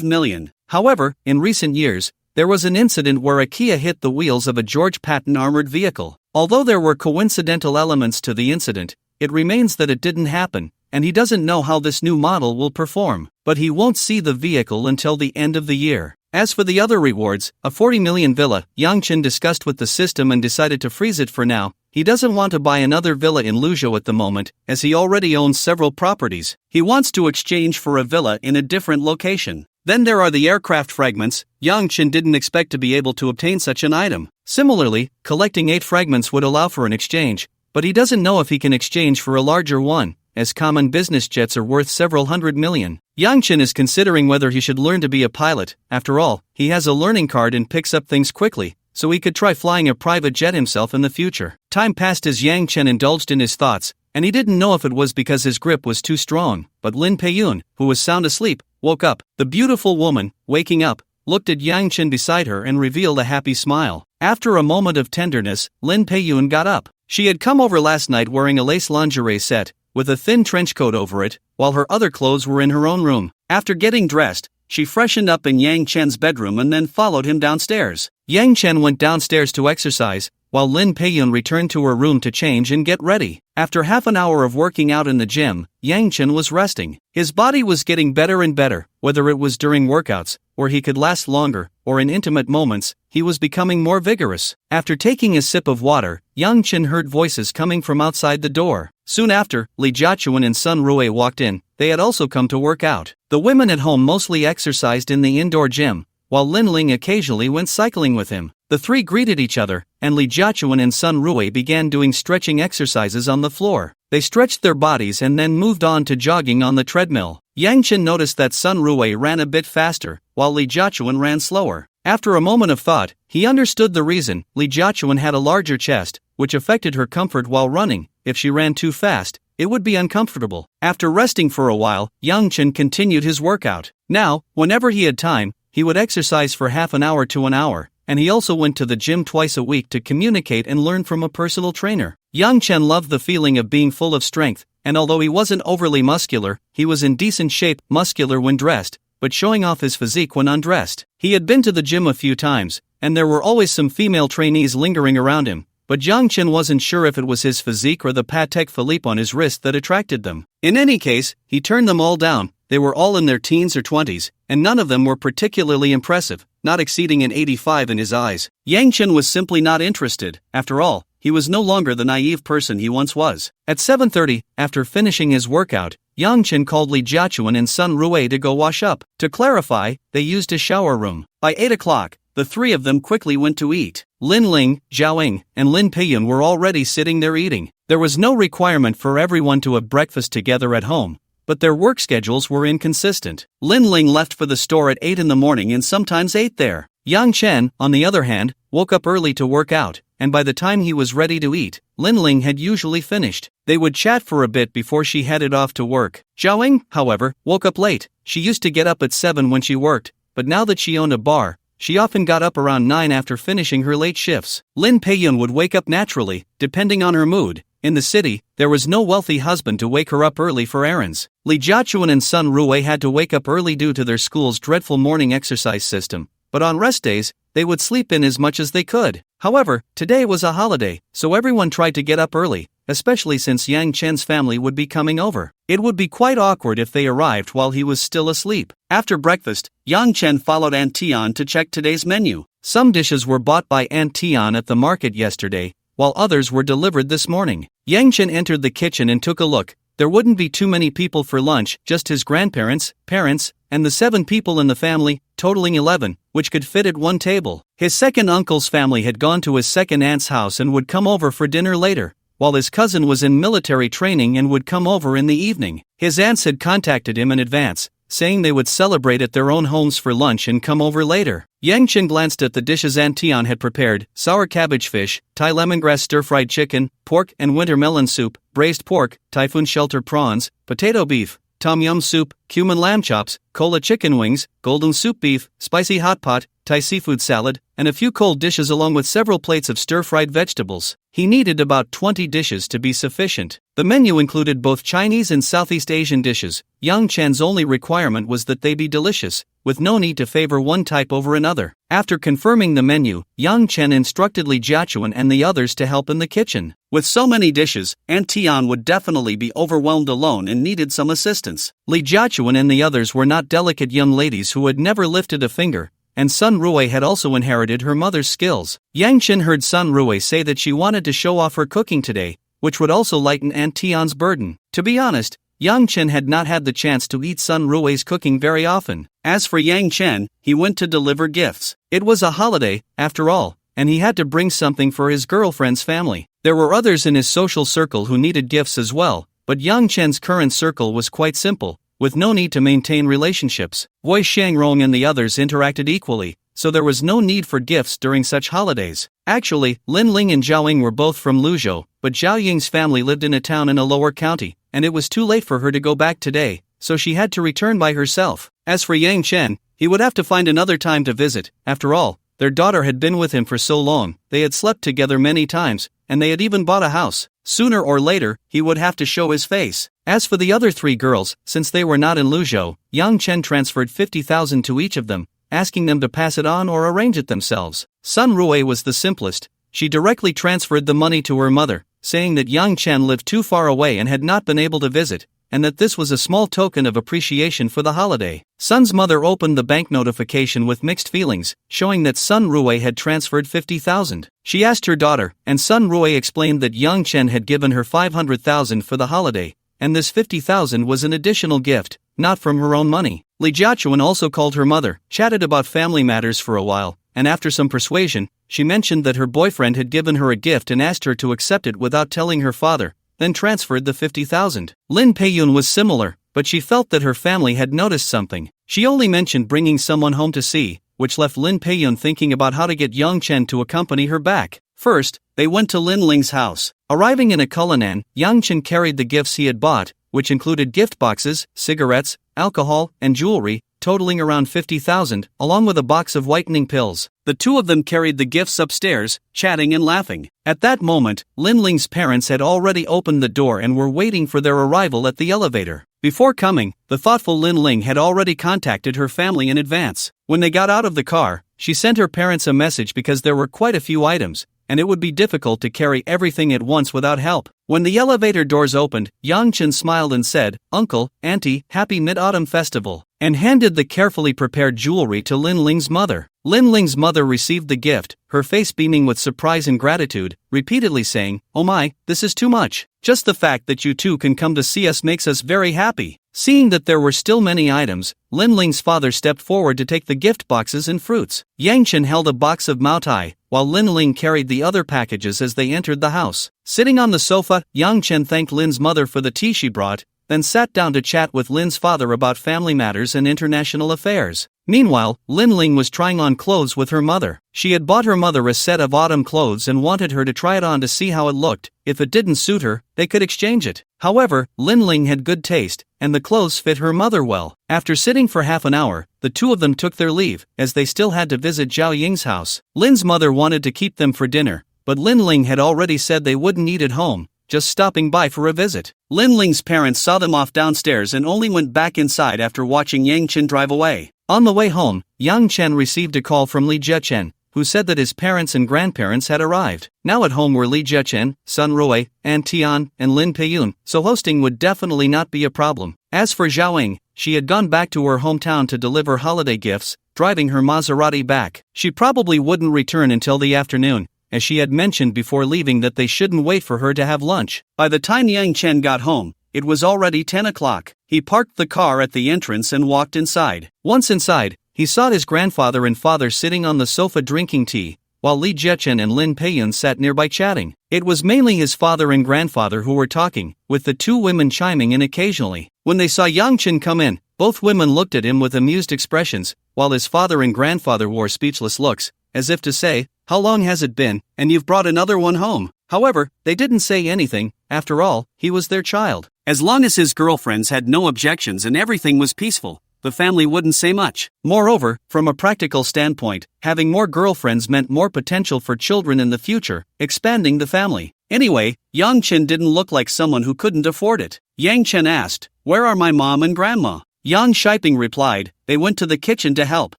million. However, in recent years, there was an incident where a Kia hit the wheels of a George Patton armored vehicle. Although there were coincidental elements to the incident, it remains that it didn't happen, and he doesn't know how this new model will perform, but he won't see the vehicle until the end of the year. As for the other rewards, a 40 million villa, Yang Chen discussed with the system and decided to freeze it for now. He doesn't want to buy another villa in Luzhou at the moment, as he already owns several properties. He wants to exchange for a villa in a different location. Then there are the aircraft fragments. Yang Chen didn't expect to be able to obtain such an item. Similarly, collecting 8 fragments would allow for an exchange, but he doesn't know if he can exchange for a larger one, as common business jets are worth several hundred million. Yang Chen is considering whether he should learn to be a pilot. After all, he has a learning card and picks up things quickly, so he could try flying a private jet himself in the future. Time passed as Yang Chen indulged in his thoughts, and he didn't know if it was because his grip was too strong, but Lin Peiyun, who was sound asleep, woke up. The beautiful woman, waking up, looked at Yang Chen beside her and revealed a happy smile. After a moment of tenderness, Lin Peiyun got up. She had come over last night wearing a lace lingerie set, with a thin trench coat over it, while her other clothes were in her own room. After getting dressed, she freshened up in Yang Chen's bedroom and then followed him downstairs. Yang Chen went downstairs to exercise, while Lin Peiyun returned to her room to change and get ready. After half an hour of working out in the gym, Yang Chen was resting. His body was getting better and better, whether it was during workouts, where he could last longer, or in intimate moments, he was becoming more vigorous. After taking a sip of water, Yang Chen heard voices coming from outside the door. Soon after, Li Jiachuan and Sun Rui walked in. They had also come to work out. The women at home mostly exercised in the indoor gym, while Lin Ling occasionally went cycling with him. The three greeted each other, and Li Jiachuan and Sun Rui began doing stretching exercises on the floor. They stretched their bodies and then moved on to jogging on the treadmill. Yang Chen noticed that Sun Rui ran a bit faster, while Li Jiachuan ran slower. After a moment of thought, he understood the reason. Li Jiachuan had a larger chest, which affected her comfort while running. If she ran too fast, it would be uncomfortable. After resting for a while, Yang Chen continued his workout. Now, whenever he had time, he would exercise for half an hour to an hour, and he also went to the gym twice a week to communicate and learn from a personal trainer. Yang Chen loved the feeling of being full of strength, and although he wasn't overly muscular, he was in decent shape, muscular when dressed, but showing off his physique when undressed. He had been to the gym a few times, and there were always some female trainees lingering around him, but Yang Chen wasn't sure if it was his physique or the Patek Philippe on his wrist that attracted them. In any case, he turned them all down. They were all in their teens or 20s, and none of them were particularly impressive, not exceeding an 85 in his eyes. Yang Chen was simply not interested. After all, he was no longer the naive person he once was. At 7:30, after finishing his workout, Yang Chen called Li Jiachuan and Sun Rui to go wash up. To clarify, they used a shower room. By 8 o'clock, the three of them quickly went to eat. Lin Ling, Zhao Ying, and Lin Peiyun were already sitting there eating. There was no requirement for everyone to have breakfast together at home, but their work schedules were inconsistent. Lin Ling left for the store at 8 in the morning and sometimes ate there. Yang Chen, on the other hand, woke up early to work out, and by the time he was ready to eat, Lin Ling had usually finished. They would chat for a bit before she headed off to work. Zhao Ying, however, woke up late. She used to get up at 7 when she worked, but now that she owned a bar, she often got up around 9 after finishing her late shifts. Lin Peiyun would wake up naturally, depending on her mood. In the city, there was no wealthy husband to wake her up early for errands. Li Jiachuan and Sun Rui had to wake up early due to their school's dreadful morning exercise system, but on rest days, they would sleep in as much as they could. However, today was a holiday, so everyone tried to get up early, especially since Yang Chen's family would be coming over. It would be quite awkward if they arrived while he was still asleep. After breakfast, Yang Chen followed Aunt Tian to check today's menu. Some dishes were bought by Aunt Tian at the market yesterday, while others were delivered this morning. Yang Chen entered the kitchen and took a look. There wouldn't be too many people for lunch, just his grandparents, parents, and the 7 people in the family, totaling 11, which could fit at one table. His second uncle's family had gone to his second aunt's house and would come over for dinner later, while his cousin was in military training and would come over in the evening. His aunts had contacted him in advance, saying they would celebrate at their own homes for lunch and come over later. Yang Chen glanced at the dishes Aunt Tian had prepared: sour cabbage fish, Thai lemongrass stir-fried chicken, pork and winter melon soup, braised pork, typhoon shelter prawns, potato beef, tom yum soup, cumin lamb chops, cola chicken wings, golden soup beef, spicy hot pot, Thai seafood salad, and a few cold dishes along with several plates of stir-fried vegetables. He needed about 20 dishes to be sufficient. The menu included both Chinese and Southeast Asian dishes. Yang Chen's only requirement was that they be delicious, with no need to favor one type over another. After confirming the menu, Yang Chen instructed Li Jiachuan and the others to help in the kitchen. With so many dishes, Aunt Tian would definitely be overwhelmed alone and needed some assistance. Li Jiachuan and the others were not delicate young ladies who had never lifted a finger, and Sun Rui had also inherited her mother's skills. Yang Chen heard Sun Rui say that she wanted to show off her cooking today, which would also lighten Aunt Tian's burden. To be honest, Yang Chen had not had the chance to eat Sun Rui's cooking very often. As for Yang Chen, he went to deliver gifts. It was a holiday, after all, and he had to bring something for his girlfriend's family. There were others in his social circle who needed gifts as well, but Yang Chen's current circle was quite simple, with no need to maintain relationships. Wei Shangrong and the others interacted equally, so there was no need for gifts during such holidays. Actually, Lin Ling and Zhao Ying were both from Luzhou, but Zhao Ying's family lived in a town in a lower county, and it was too late for her to go back today, so she had to return by herself. As for Yang Chen, he would have to find another time to visit. After all, their daughter had been with him for so long, they had slept together many times, and they had even bought a house. Sooner or later, he would have to show his face. As for the other 3 girls, since they were not in Luzhou, Yang Chen transferred 50,000 to each of them, asking them to pass it on or arrange it themselves. Sun Rui was the simplest. She directly transferred the money to her mother, saying that Yang Chen lived too far away and had not been able to visit, and that this was a small token of appreciation for the holiday. Sun's mother opened the bank notification with mixed feelings, showing that Sun Rui had transferred 50,000. She asked her daughter, and Sun Rui explained that Yang Chen had given her 500,000 for the holiday, and this 50,000 was an additional gift, not from her own money. Li Jiachuan also called her mother, chatted about family matters for a while, and after some persuasion, she mentioned that her boyfriend had given her a gift and asked her to accept it without telling her father, then transferred the 50,000. Lin Peiyun was similar, but she felt that her family had noticed something. She only mentioned bringing someone home to see, which left Lin Peiyun thinking about how to get Yang Chen to accompany her back. First, they went to Lin Ling's house. Arriving in a Cullinan, Yang Chen carried the gifts he had bought, which included gift boxes, cigarettes, alcohol, and jewelry, totaling around 50,000, along with a box of whitening pills. The 2 of them carried the gifts upstairs, chatting and laughing. At that moment, Lin Ling's parents had already opened the door and were waiting for their arrival at the elevator. Before coming, the thoughtful Lin Ling had already contacted her family in advance. When they got out of the car, she sent her parents a message because there were quite a few items, and it would be difficult to carry everything at once without help. When the elevator doors opened, Yang Chen smiled and said, "Uncle, Auntie, happy Mid-Autumn Festival," and handed the carefully prepared jewelry to Lin Ling's mother. Lin Ling's mother received the gift, her face beaming with surprise and gratitude, repeatedly saying, "Oh my, this is too much. Just the fact that you two can come to see us makes us very happy." Seeing that there were still many items, Lin Ling's father stepped forward to take the gift boxes and fruits. Yang Chen held a box of Mao Tai, while Lin Ling carried the other packages as they entered the house. Sitting on the sofa, Yang Chen thanked Lin's mother for the tea she brought, then sat down to chat with Lin's father about family matters and international affairs. Meanwhile, Lin Ling was trying on clothes with her mother. She had bought her mother a set of autumn clothes and wanted her to try it on to see how it looked. If it didn't suit her, they could exchange it. However, Lin Ling had good taste, and the clothes fit her mother well. After sitting for half an hour, the two of them took their leave, as they still had to visit Zhao Ying's house. Lin's mother wanted to keep them for dinner, but Lin Ling had already said they wouldn't eat at home, just stopping by for a visit. Lin Ling's parents saw them off downstairs and only went back inside after watching Yang Chen drive away. On the way home, Yang Chen received a call from Li Zhechen, who said that his parents and grandparents had arrived. Now at home were Li Zhechen, Sun Rui, An Tian, and Lin Peiyun, so hosting would definitely not be a problem. As for Zhao Ying, she had gone back to her hometown to deliver holiday gifts, driving her Maserati back. She probably wouldn't return until the afternoon, as she had mentioned before leaving that they shouldn't wait for her to have lunch. By the time Yang Chen got home, it was already 10 o'clock. He parked the car at the entrance and walked inside. Once inside, he saw his grandfather and father sitting on the sofa drinking tea, while Li Zhechen and Lin Peiyun sat nearby chatting. It was mainly his father and grandfather who were talking, with the two women chiming in occasionally. When they saw Yang Chen come in, both women looked at him with amused expressions, while his father and grandfather wore speechless looks, as if to say, "How long has it been, and you've brought another one home?" However, they didn't say anything. After all, he was their child. As long as his girlfriends had no objections and everything was peaceful, the family wouldn't say much. Moreover, from a practical standpoint, having more girlfriends meant more potential for children in the future, expanding the family. Anyway, Yang Chen didn't look like someone who couldn't afford it. Yang Chen asked, "Where are my mom and grandma?" Yang Shiping replied, "They went to the kitchen to help."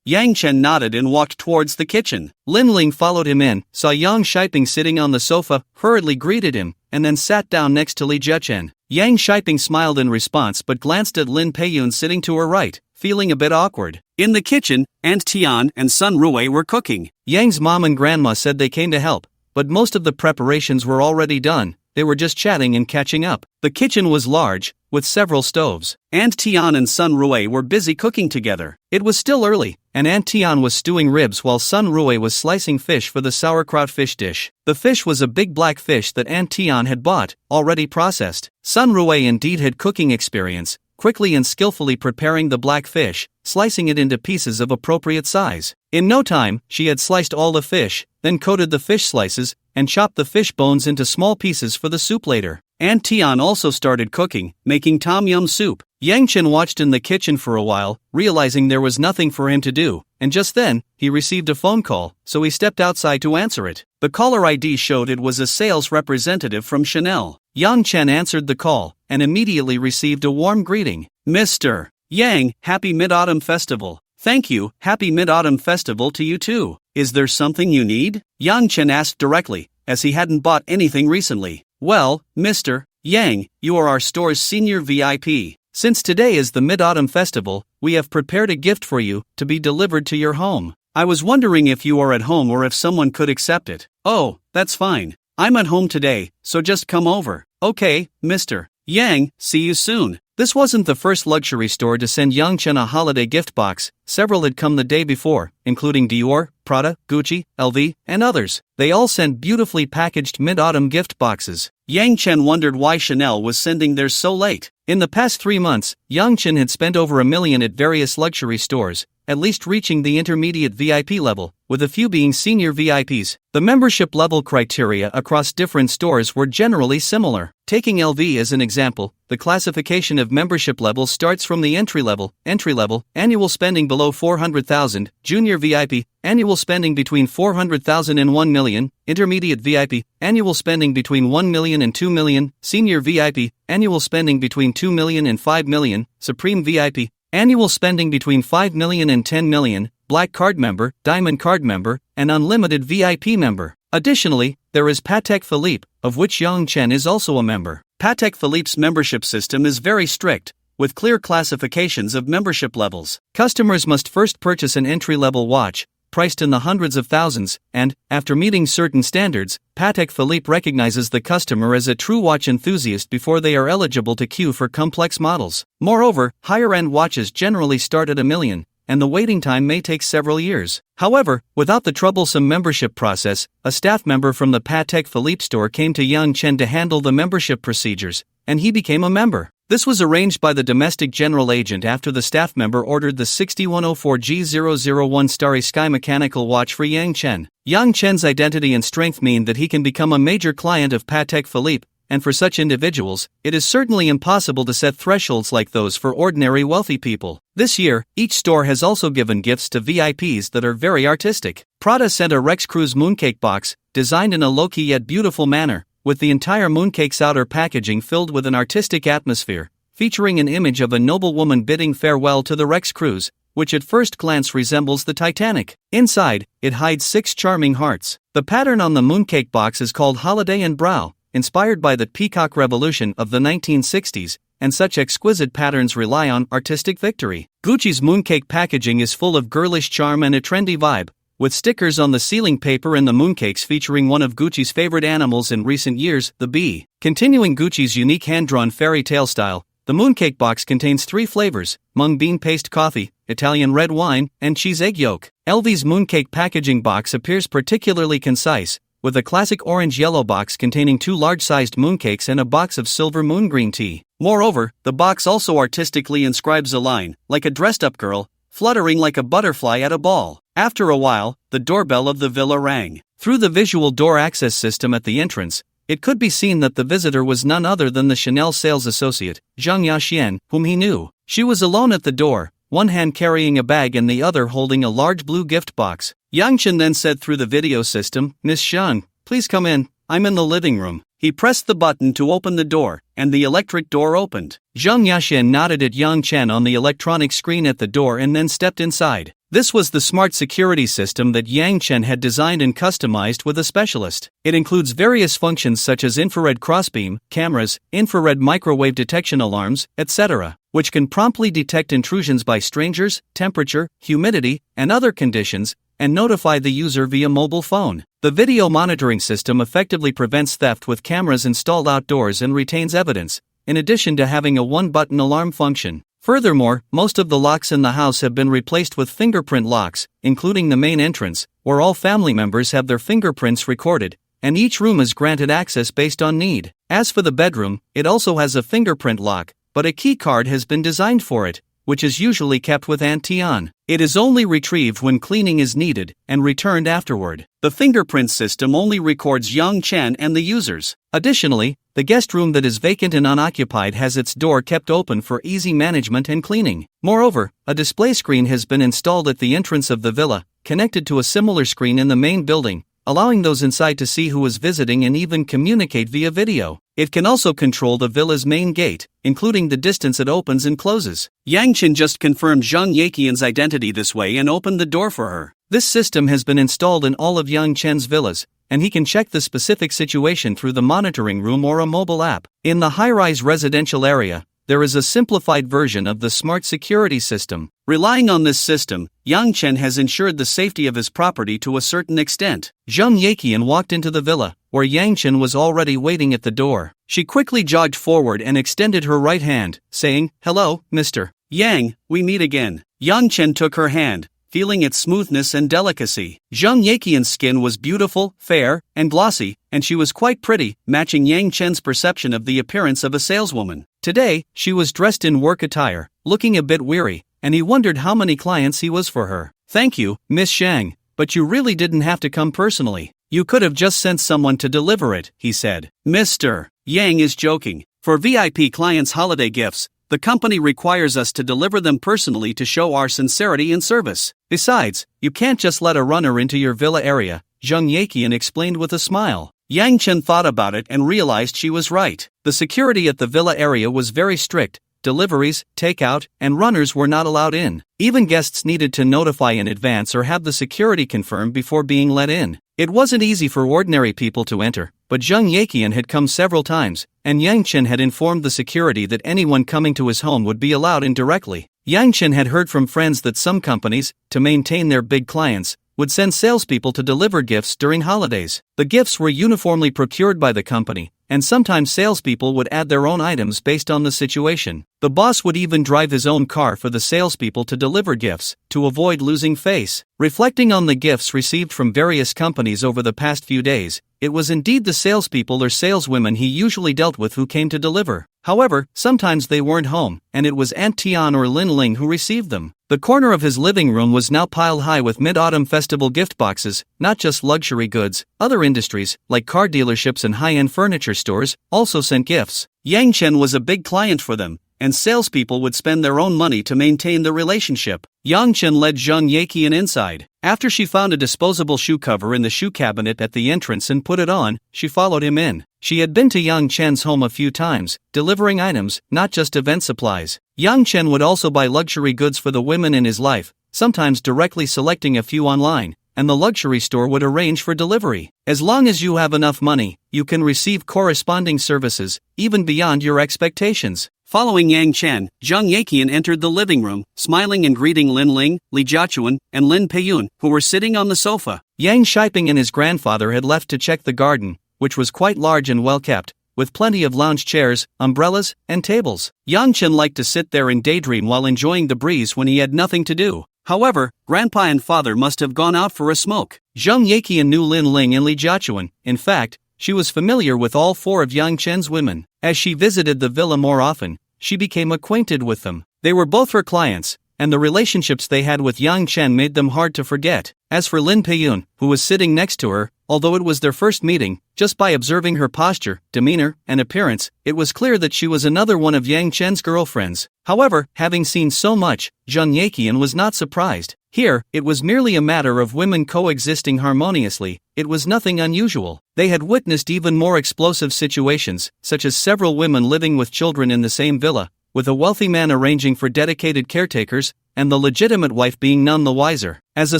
Yang Chen nodded and walked towards the kitchen. Lin Ling followed him in, saw Yang Shiping sitting on the sofa, hurriedly greeted him, and then sat down next to Li Zhechen. Yang Shiping smiled in response but glanced at Lin Peiyun sitting to her right, feeling a bit awkward. In the kitchen, Aunt Tian and Sun Rui were cooking. Yang's mom and grandma said they came to help, but most of the preparations were already done. They were just chatting and catching up. The kitchen was large, with several stoves. Aunt Tian and Sun Rui were busy cooking together. It was still early, and Aunt Tian was stewing ribs while Sun Rui was slicing fish for the sauerkraut fish dish. The fish was a big black fish that Aunt Tian had bought, already processed. Sun Rui indeed had cooking experience, quickly and skillfully preparing the black fish, slicing it into pieces of appropriate size. In no time, she had sliced all the fish, then coated the fish slices, and chopped the fish bones into small pieces for the soup later. Aunt Tian also started cooking, making tom yum soup. Yang Chen watched in the kitchen for a while, realizing there was nothing for him to do, and just then, he received a phone call, so he stepped outside to answer it. The caller ID showed it was a sales representative from Chanel. Yang Chen answered the call, and immediately received a warm greeting. "Mr. Yang, happy Mid-Autumn Festival." "Thank you, happy Mid-Autumn Festival to you too. Is there something you need?" Yang Chen asked directly, as he hadn't bought anything recently. "Well, Mr. Yang, you are our store's senior VIP. Since today is the Mid-Autumn Festival, we have prepared a gift for you, to be delivered to your home. I was wondering if you are at home or if someone could accept it." "Oh, that's fine. I'm at home today, so just come over." "Okay, Mr. Yang, see you soon." This wasn't the first luxury store to send Yang Chen a holiday gift box. Several had come the day before, including Dior, Prada, Gucci, LV, and others. They all sent beautifully packaged mid-autumn gift boxes. Yang Chen wondered why Chanel was sending theirs so late. In the past 3 months, Yang Chen had spent over $1 million at various luxury stores, at least reaching the intermediate VIP level, with a few being senior VIPs. The membership level criteria across different stores were generally similar. Taking LV as an example, the classification of membership levels starts from the entry level, annual spending below 400,000, junior Senior VIP, annual spending between 400,000 and 1 million, Intermediate VIP, annual spending between 1 million and 2 million, Senior VIP, annual spending between 2 million and 5 million, Supreme VIP, annual spending between 5 million and 10 million, Black Card Member, Diamond Card Member, and Unlimited VIP Member. Additionally, there is Patek Philippe, of which Yang Chen is also a member. Patek Philippe's membership system is very strict, with clear classifications of membership levels. Customers must first purchase an entry-level watch, priced in the hundreds of thousands, and, after meeting certain standards, Patek Philippe recognizes the customer as a true watch enthusiast before they are eligible to queue for complex models. Moreover, higher-end watches generally start at $1 million, and the waiting time may take several years. However, without the troublesome membership process, a staff member from the Patek Philippe store came to Yang Chen to handle the membership procedures, and he became a member. This was arranged by the domestic general agent after the staff member ordered the 6104G001 Starry Sky mechanical watch for Yang Chen. Yang Chen's identity and strength mean that he can become a major client of Patek Philippe, and for such individuals, it is certainly impossible to set thresholds like those for ordinary wealthy people. This year, each store has also given gifts to VIPs that are very artistic. Prada sent a Rex Cruise mooncake box, designed in a low-key yet beautiful manner, with the entire mooncake's outer packaging filled with an artistic atmosphere, featuring an image of a noblewoman bidding farewell to the Rex Cruise, which at first glance resembles the Titanic. Inside, it hides 6 charming hearts. The pattern on the mooncake box is called Holiday and Brow, inspired by the Peacock Revolution of the 1960s, and such exquisite patterns rely on artistic victory. Gucci's mooncake packaging is full of girlish charm and a trendy vibe, with stickers on the sealing paper and the mooncakes featuring one of Gucci's favorite animals in recent years, the bee. Continuing Gucci's unique hand-drawn fairy tale style, the mooncake box contains 3 flavors: mung bean paste coffee, Italian red wine, and cheese egg yolk. LV's mooncake packaging box appears particularly concise, with a classic orange-yellow box containing 2 large-sized mooncakes and a box of silver moon green tea. Moreover, the box also artistically inscribes a line, like a dressed-up girl, fluttering like a butterfly at a ball. After a while, the doorbell of the villa rang. Through the visual door access system at the entrance, it could be seen that the visitor was none other than the Chanel sales associate, Zhang Yaxian, whom he knew. She was alone at the door, one hand carrying a bag and the other holding a large blue gift box. Yang Chen then said through the video system, "Miss Zhang, please come in, I'm in the living room." He pressed the button to open the door, and the electric door opened. Zhang Yaxian nodded at Yang Chen on the electronic screen at the door and then stepped inside. This was the smart security system that Yang Chen had designed and customized with a specialist. It includes various functions such as infrared crossbeam, cameras, infrared microwave detection alarms, etc., which can promptly detect intrusions by strangers, temperature, humidity, and other conditions, and notify the user via mobile phone. The video monitoring system effectively prevents theft with cameras installed outdoors and retains evidence, in addition to having a one-button alarm function. Furthermore, most of the locks in the house have been replaced with fingerprint locks, including the main entrance, where all family members have their fingerprints recorded, and each room is granted access based on need. As for the bedroom, it also has a fingerprint lock, but a key card has been designed for it, which is usually kept with Antion. It is only retrieved when cleaning is needed, and returned afterward. The fingerprint system only records Yang Chen and the users. Additionally, the guest room that is vacant and unoccupied has its door kept open for easy management and cleaning. Moreover, a display screen has been installed at the entrance of the villa, connected to a similar screen in the main building, allowing those inside to see who is visiting and even communicate via video. It can also control the villa's main gate, including the distance it opens and closes. Yang Chen just confirmed Zhang Yaqian's identity this way and opened the door for her. This system has been installed in all of Yang Chen's villas, and he can check the specific situation through the monitoring room or a mobile app. In the high-rise residential area, there is a simplified version of the smart security system. Relying on this system, Yang Chen has ensured the safety of his property to a certain extent. Zhang Yaqian walked into the villa, where Yang Chen was already waiting at the door. She quickly jogged forward and extended her right hand, saying, "Hello, Mr. Yang, we meet again." Yang Chen took her hand, feeling its smoothness and delicacy. Zhang Yaqian's skin was beautiful, fair, and glossy, and she was quite pretty, matching Yang Chen's perception of the appearance of a saleswoman. Today, she was dressed in work attire, looking a bit weary, and he wondered how many clients he was for her. "Thank you, Miss Zhang, but you really didn't have to come personally. You could have just sent someone to deliver it," he said. Mr. Yang is joking. For VIP clients' holiday gifts, The company requires us to deliver them personally to show our sincerity in service. Besides, you can't just let a runner into your villa area, Jung Yakian explained with a smile. Yang Chen thought about it and realized she was right. The security at the villa area was very strict. Deliveries, takeout, and runners were not allowed in. Even guests needed to notify in advance or have the security confirmed before being let in. It wasn't easy for ordinary people to enter, but Jung Yakian had come several times, and Yang Chen had informed the security that anyone coming to his home would be allowed in directly. Yang Chen had heard from friends that some companies, to maintain their big clients, would send salespeople to deliver gifts during holidays. The gifts were uniformly procured by the company, and sometimes salespeople would add their own items based on the situation. The boss would even drive his own car for the salespeople to deliver gifts, to avoid losing face. Reflecting on the gifts received from various companies over the past few days, it was indeed the salespeople or saleswomen he usually dealt with who came to deliver. However, sometimes they weren't home, and it was Aunt Tian or Lin Ling who received them. The corner of his living room was now piled high with mid-autumn festival gift boxes, not just luxury goods. Other industries, like car dealerships and high-end furniture stores, also sent gifts. Yang Chen was a big client for them, and salespeople would spend their own money to maintain the relationship. Yang Chen led Jung Yakian inside. After she found a disposable shoe cover in the shoe cabinet at the entrance and put it on, she followed him in. She had been to Yang Chen's home a few times, delivering items, not just event supplies. Yang Chen would also buy luxury goods for the women in his life, sometimes directly selecting a few online, and the luxury store would arrange for delivery. As long as you have enough money, you can receive corresponding services, even beyond your expectations. Following Yang Chen, Jung Yakian entered the living room, smiling and greeting Lin Ling, Li Jiachuan, and Lin Peiyun, who were sitting on the sofa. Yang Shiping and his grandfather had left to check the garden, which was quite large and well kept, with plenty of lounge chairs, umbrellas, and tables. Yang Chen liked to sit there and daydream while enjoying the breeze when he had nothing to do. However, Grandpa and Father must have gone out for a smoke. Jung Yakian knew Lin Ling and Li Jiachuan. In fact, she was familiar with all four of Yang Chen's women. As she visited the villa more often, she became acquainted with them. They were both her clients, and the relationships they had with Yang Chen made them hard to forget. As for Lin Peiyun, who was sitting next to her, although it was their first meeting, just by observing her posture, demeanor, and appearance, it was clear that she was another one of Yang Chen's girlfriends. However, having seen so much, Jung Yakian was not surprised. Here, it was merely a matter of women coexisting harmoniously. It was nothing unusual. They had witnessed even more explosive situations, such as several women living with children in the same villa, with a wealthy man arranging for dedicated caretakers, and the legitimate wife being none the wiser. As a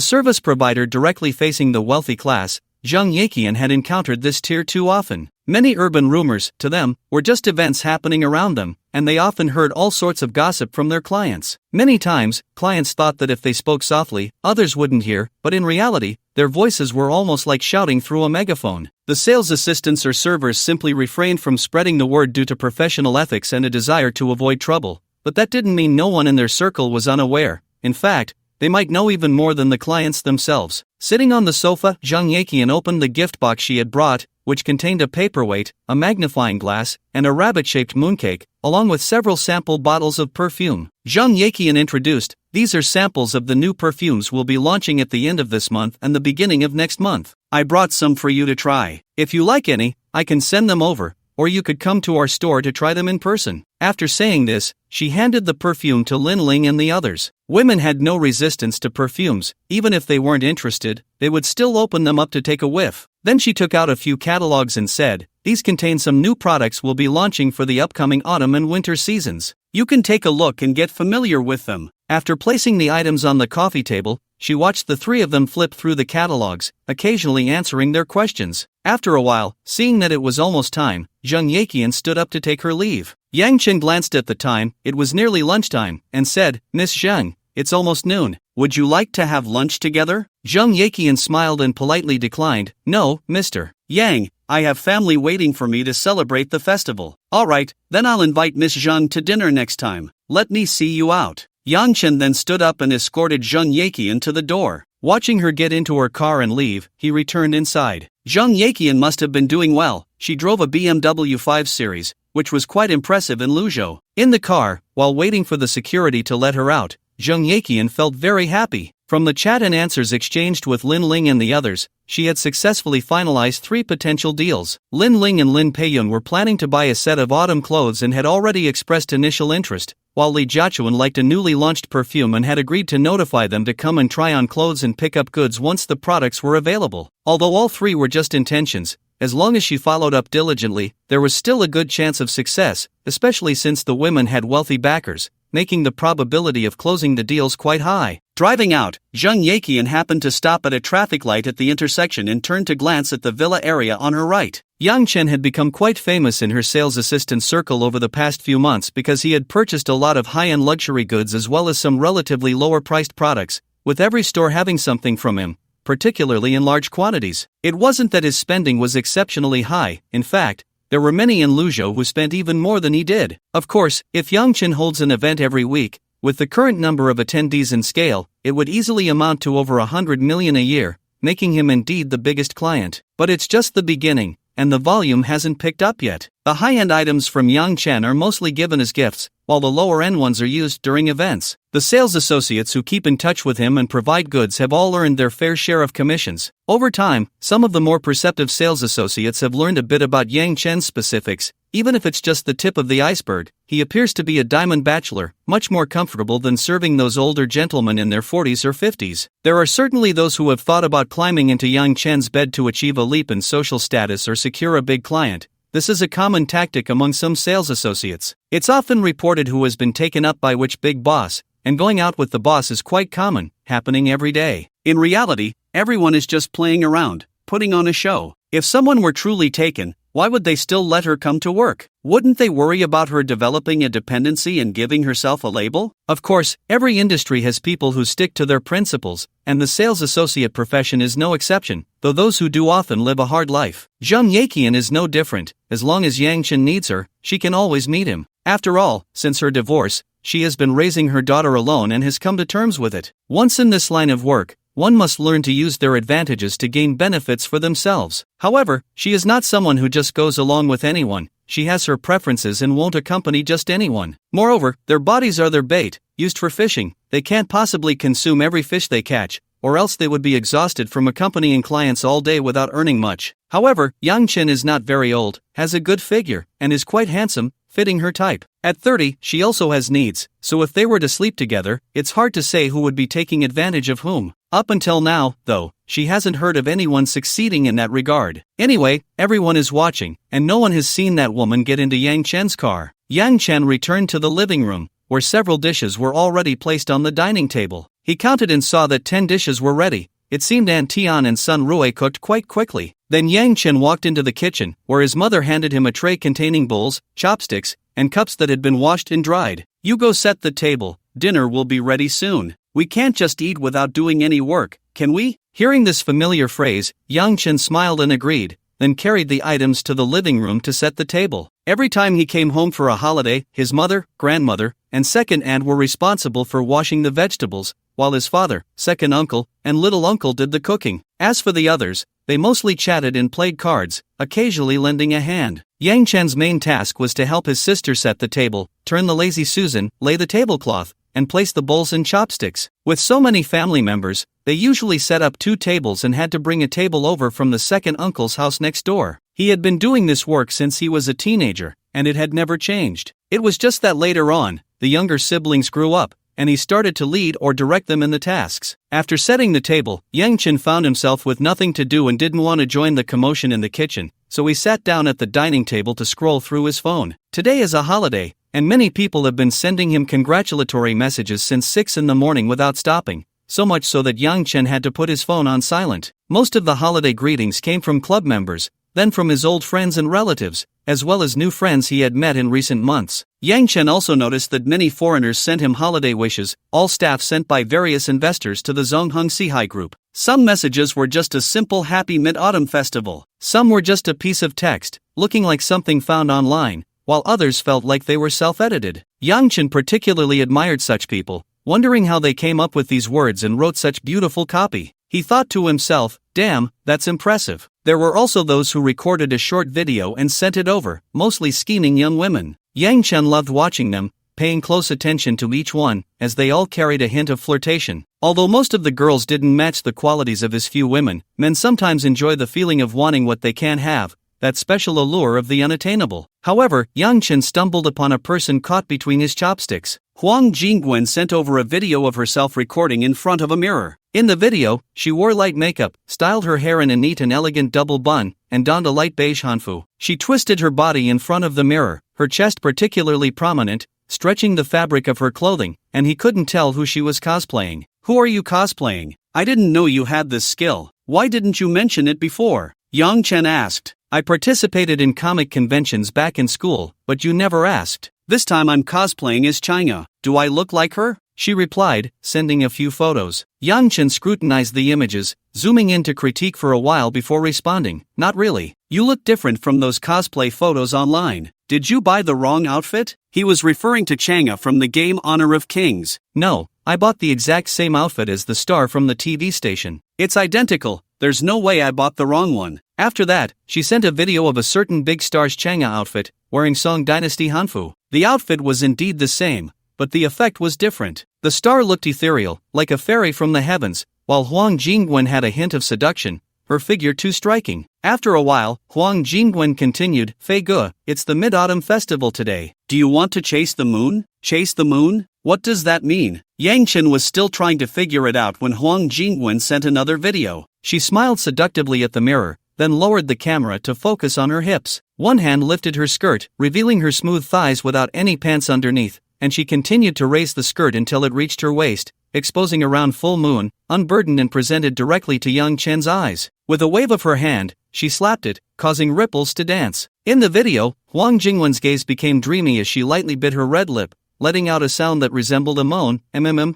service provider directly facing the wealthy class, Jung Yakian had encountered this tier too often. Many urban rumors, to them, were just events happening around them, and they often heard all sorts of gossip from their clients. Many times, clients thought that if they spoke softly, others wouldn't hear, but in reality, their voices were almost like shouting through a megaphone. The sales assistants or servers simply refrained from spreading the word due to professional ethics and a desire to avoid trouble, but that didn't mean no one in their circle was unaware. In fact, they might know even more than the clients themselves. Sitting on the sofa, Jung Yakian opened the gift box she had brought, which contained a paperweight, a magnifying glass, and a rabbit-shaped mooncake, along with several sample bottles of perfume. Jung Yakian introduced, "These are samples of the new perfumes we'll be launching at the end of this month and the beginning of next month. I brought some for you to try. If you like any, I can send them over, or you could come to our store to try them in person." After saying this, she handed the perfume to Lin Ling and the others. Women had no resistance to perfumes. Even if they weren't interested, they would still open them up to take a whiff. Then she took out a few catalogs and said, "These contain some new products we'll be launching for the upcoming autumn and winter seasons. You can take a look and get familiar with them." After placing the items on the coffee table, she watched the three of them flip through the catalogs, occasionally answering their questions. After a while, seeing that it was almost time, Jung Yakian stood up to take her leave. Yang Chen glanced at the time, it was nearly lunchtime, and said, "Miss Zheng, it's almost noon. Would you like to have lunch together?" Jung Yakian smiled and politely declined, "No, Mr. Yang, I have family waiting for me to celebrate the festival." "Alright, then I'll invite Miss Zheng to dinner next time. Let me see you out." Yang Chen then stood up and escorted Jung Yakian to the door. Watching her get into her car and leave, he returned inside. Jung Yakian must have been doing well. She drove a BMW 5 Series, which was quite impressive in Luzhou. In the car, while waiting for the security to let her out, Jung Yakian felt very happy. From the chat and answers exchanged with Lin Ling and the others, she had successfully finalized 3 potential deals. Lin Ling and Lin Peiyun were planning to buy a set of autumn clothes and had already expressed initial interest, while Li Jiachuan liked a newly launched perfume and had agreed to notify them to come and try on clothes and pick up goods once the products were available. Although all 3 were just intentions, as long as she followed up diligently, there was still a good chance of success, especially since the women had wealthy backers, making the probability of closing the deals quite high. Driving out, Zheng Yeqian happened to stop at a traffic light at the intersection and turned to glance at the villa area on her right. Yang Chen had become quite famous in her sales assistant circle over the past few months because he had purchased a lot of high-end luxury goods as well as some relatively lower-priced products, with every store having something from him, particularly in large quantities. It wasn't that his spending was exceptionally high. In fact, there were many in Luzhou who spent even more than he did. Of course, if Yang Chen holds an event every week, with the current number of attendees and scale, it would easily amount to over 100 million a year, making him indeed the biggest client. But it's just the beginning, and the volume hasn't picked up yet. The high-end items from Yang Chen are mostly given as gifts, while the lower-end ones are used during events. The sales associates who keep in touch with him and provide goods have all earned their fair share of commissions. Over time, some of the more perceptive sales associates have learned a bit about Yang Chen's specifics. Even if it's just the tip of the iceberg, he appears to be a diamond bachelor, much more comfortable than serving those older gentlemen in their 40s or 50s. There are certainly those who have thought about climbing into Yang Chen's bed to achieve a leap in social status or secure a big client. This is a common tactic among some sales associates. It's often reported who has been taken up by which big boss, and going out with the boss is quite common, happening every day. In reality, everyone is just playing around, putting on a show. If someone were truly taken, why would they still let her come to work? Wouldn't they worry about her developing a dependency and giving herself a label? Of course, every industry has people who stick to their principles, and the sales associate profession is no exception, though those who do often live a hard life. Zheng Yeqian is no different. As long as Yang Chen needs her, she can always meet him. After all, since her divorce, she has been raising her daughter alone and has come to terms with it. Once in this line of work, one must learn to use their advantages to gain benefits for themselves. However, she is not someone who just goes along with anyone. She has her preferences and won't accompany just anyone. Moreover, their bodies are their bait, used for fishing. They can't possibly consume every fish they catch, or else they would be exhausted from accompanying clients all day without earning much. However, Yang Chen is not very old, has a good figure, and is quite handsome, fitting her type. At 30, she also has needs, so if they were to sleep together, it's hard to say who would be taking advantage of whom. Up until now, though, she hasn't heard of anyone succeeding in that regard. Anyway, everyone is watching, and no one has seen that woman get into Yang Chen's car. Yang Chen returned to the living room, where several dishes were already placed on the dining table. He counted and saw that 10 dishes were ready. It seemed Aunt Tian and son Rui cooked quite quickly. Then Yang Chen walked into the kitchen, where his mother handed him a tray containing bowls, chopsticks, and cups that had been washed and dried. "You go set the table, dinner will be ready soon. We can't just eat without doing any work, can we?" Hearing this familiar phrase, Yang Chen smiled and agreed, then carried the items to the living room to set the table. Every time he came home for a holiday, his mother, grandmother, and second aunt were responsible for washing the vegetables, while his father, second uncle, and little uncle did the cooking. As for the others, they mostly chatted and played cards, occasionally lending a hand. Yang Chen's main task was to help his sister set the table, turn the lazy Susan, lay the tablecloth, and place the bowls and chopsticks. With so many family members, they usually set up 2 tables and had to bring a table over from the second uncle's house next door. He had been doing this work since he was a teenager, and it had never changed. It was just that later on, the younger siblings grew up, and he started to lead or direct them in the tasks. After setting the table, Yang Chen found himself with nothing to do and didn't want to join the commotion in the kitchen, so he sat down at the dining table to scroll through his phone. Today is a holiday, and many people have been sending him congratulatory messages since 6 in the morning without stopping, so much so that Yang Chen had to put his phone on silent. Most of the holiday greetings came from club members, then from his old friends and relatives, as well as new friends he had met in recent months. Yang Chen also noticed that many foreigners sent him holiday wishes, all staff sent by various investors to the Zongheng Sihai Group. Some messages were just a simple Happy Mid-Autumn Festival. Some were just a piece of text, looking like something found online, while others felt like they were self-edited. Yang Chen particularly admired such people, wondering how they came up with these words and wrote such beautiful copy. He thought to himself, "Damn, that's impressive." There were also those who recorded a short video and sent it over, mostly scheming young women. Yang Chen loved watching them, paying close attention to each one, as they all carried a hint of flirtation. Although most of the girls didn't match the qualities of his few women, men sometimes enjoy the feeling of wanting what they can't have, that special allure of the unattainable. However, Yang Chen stumbled upon a person caught between his chopsticks. Huang Jingwen sent over a video of herself recording in front of a mirror. In the video, she wore light makeup, styled her hair in a neat and elegant double bun, and donned a light beige hanfu. She twisted her body in front of the mirror, her chest particularly prominent, stretching the fabric of her clothing, and he couldn't tell who she was cosplaying. "Who are you cosplaying? I didn't know you had this skill. Why didn't you mention it before?" Yang Chen asked. "I participated in comic conventions back in school, but you never asked. This time I'm cosplaying as China. Do I look like her?" she replied, sending a few photos. Yang Chen scrutinized the images, zooming in to critique for a while before responding, "Not really. You look different from those cosplay photos online. Did you buy the wrong outfit?" He was referring to Chang'e from the game Honor of Kings. "No, I bought the exact same outfit as the star from the TV station. It's identical. There's no way I bought the wrong one." After that, she sent a video of a certain big star's Chang'e outfit, wearing Song Dynasty hanfu. The outfit was indeed the same, but the effect was different. The star looked ethereal, like a fairy from the heavens, while Huang Jingwen had a hint of seduction, her figure too striking. After a while, Huang Jingwen continued, "Fei Ge, it's the Mid-Autumn Festival today. Do you want to chase the moon?" "Chase the moon? What does that mean?" Yang Chen was still trying to figure it out when Huang Jingwen sent another video. She smiled seductively at the mirror, then lowered the camera to focus on her hips. One hand lifted her skirt, revealing her smooth thighs without any pants underneath, and she continued to raise the skirt until it reached her waist, exposing a round full moon, unburdened and presented directly to Yang Chen's eyes. With a wave of her hand, she slapped it, causing ripples to dance. In the video, Huang Jingwen's gaze became dreamy as she lightly bit her red lip, letting out a sound that resembled a moan,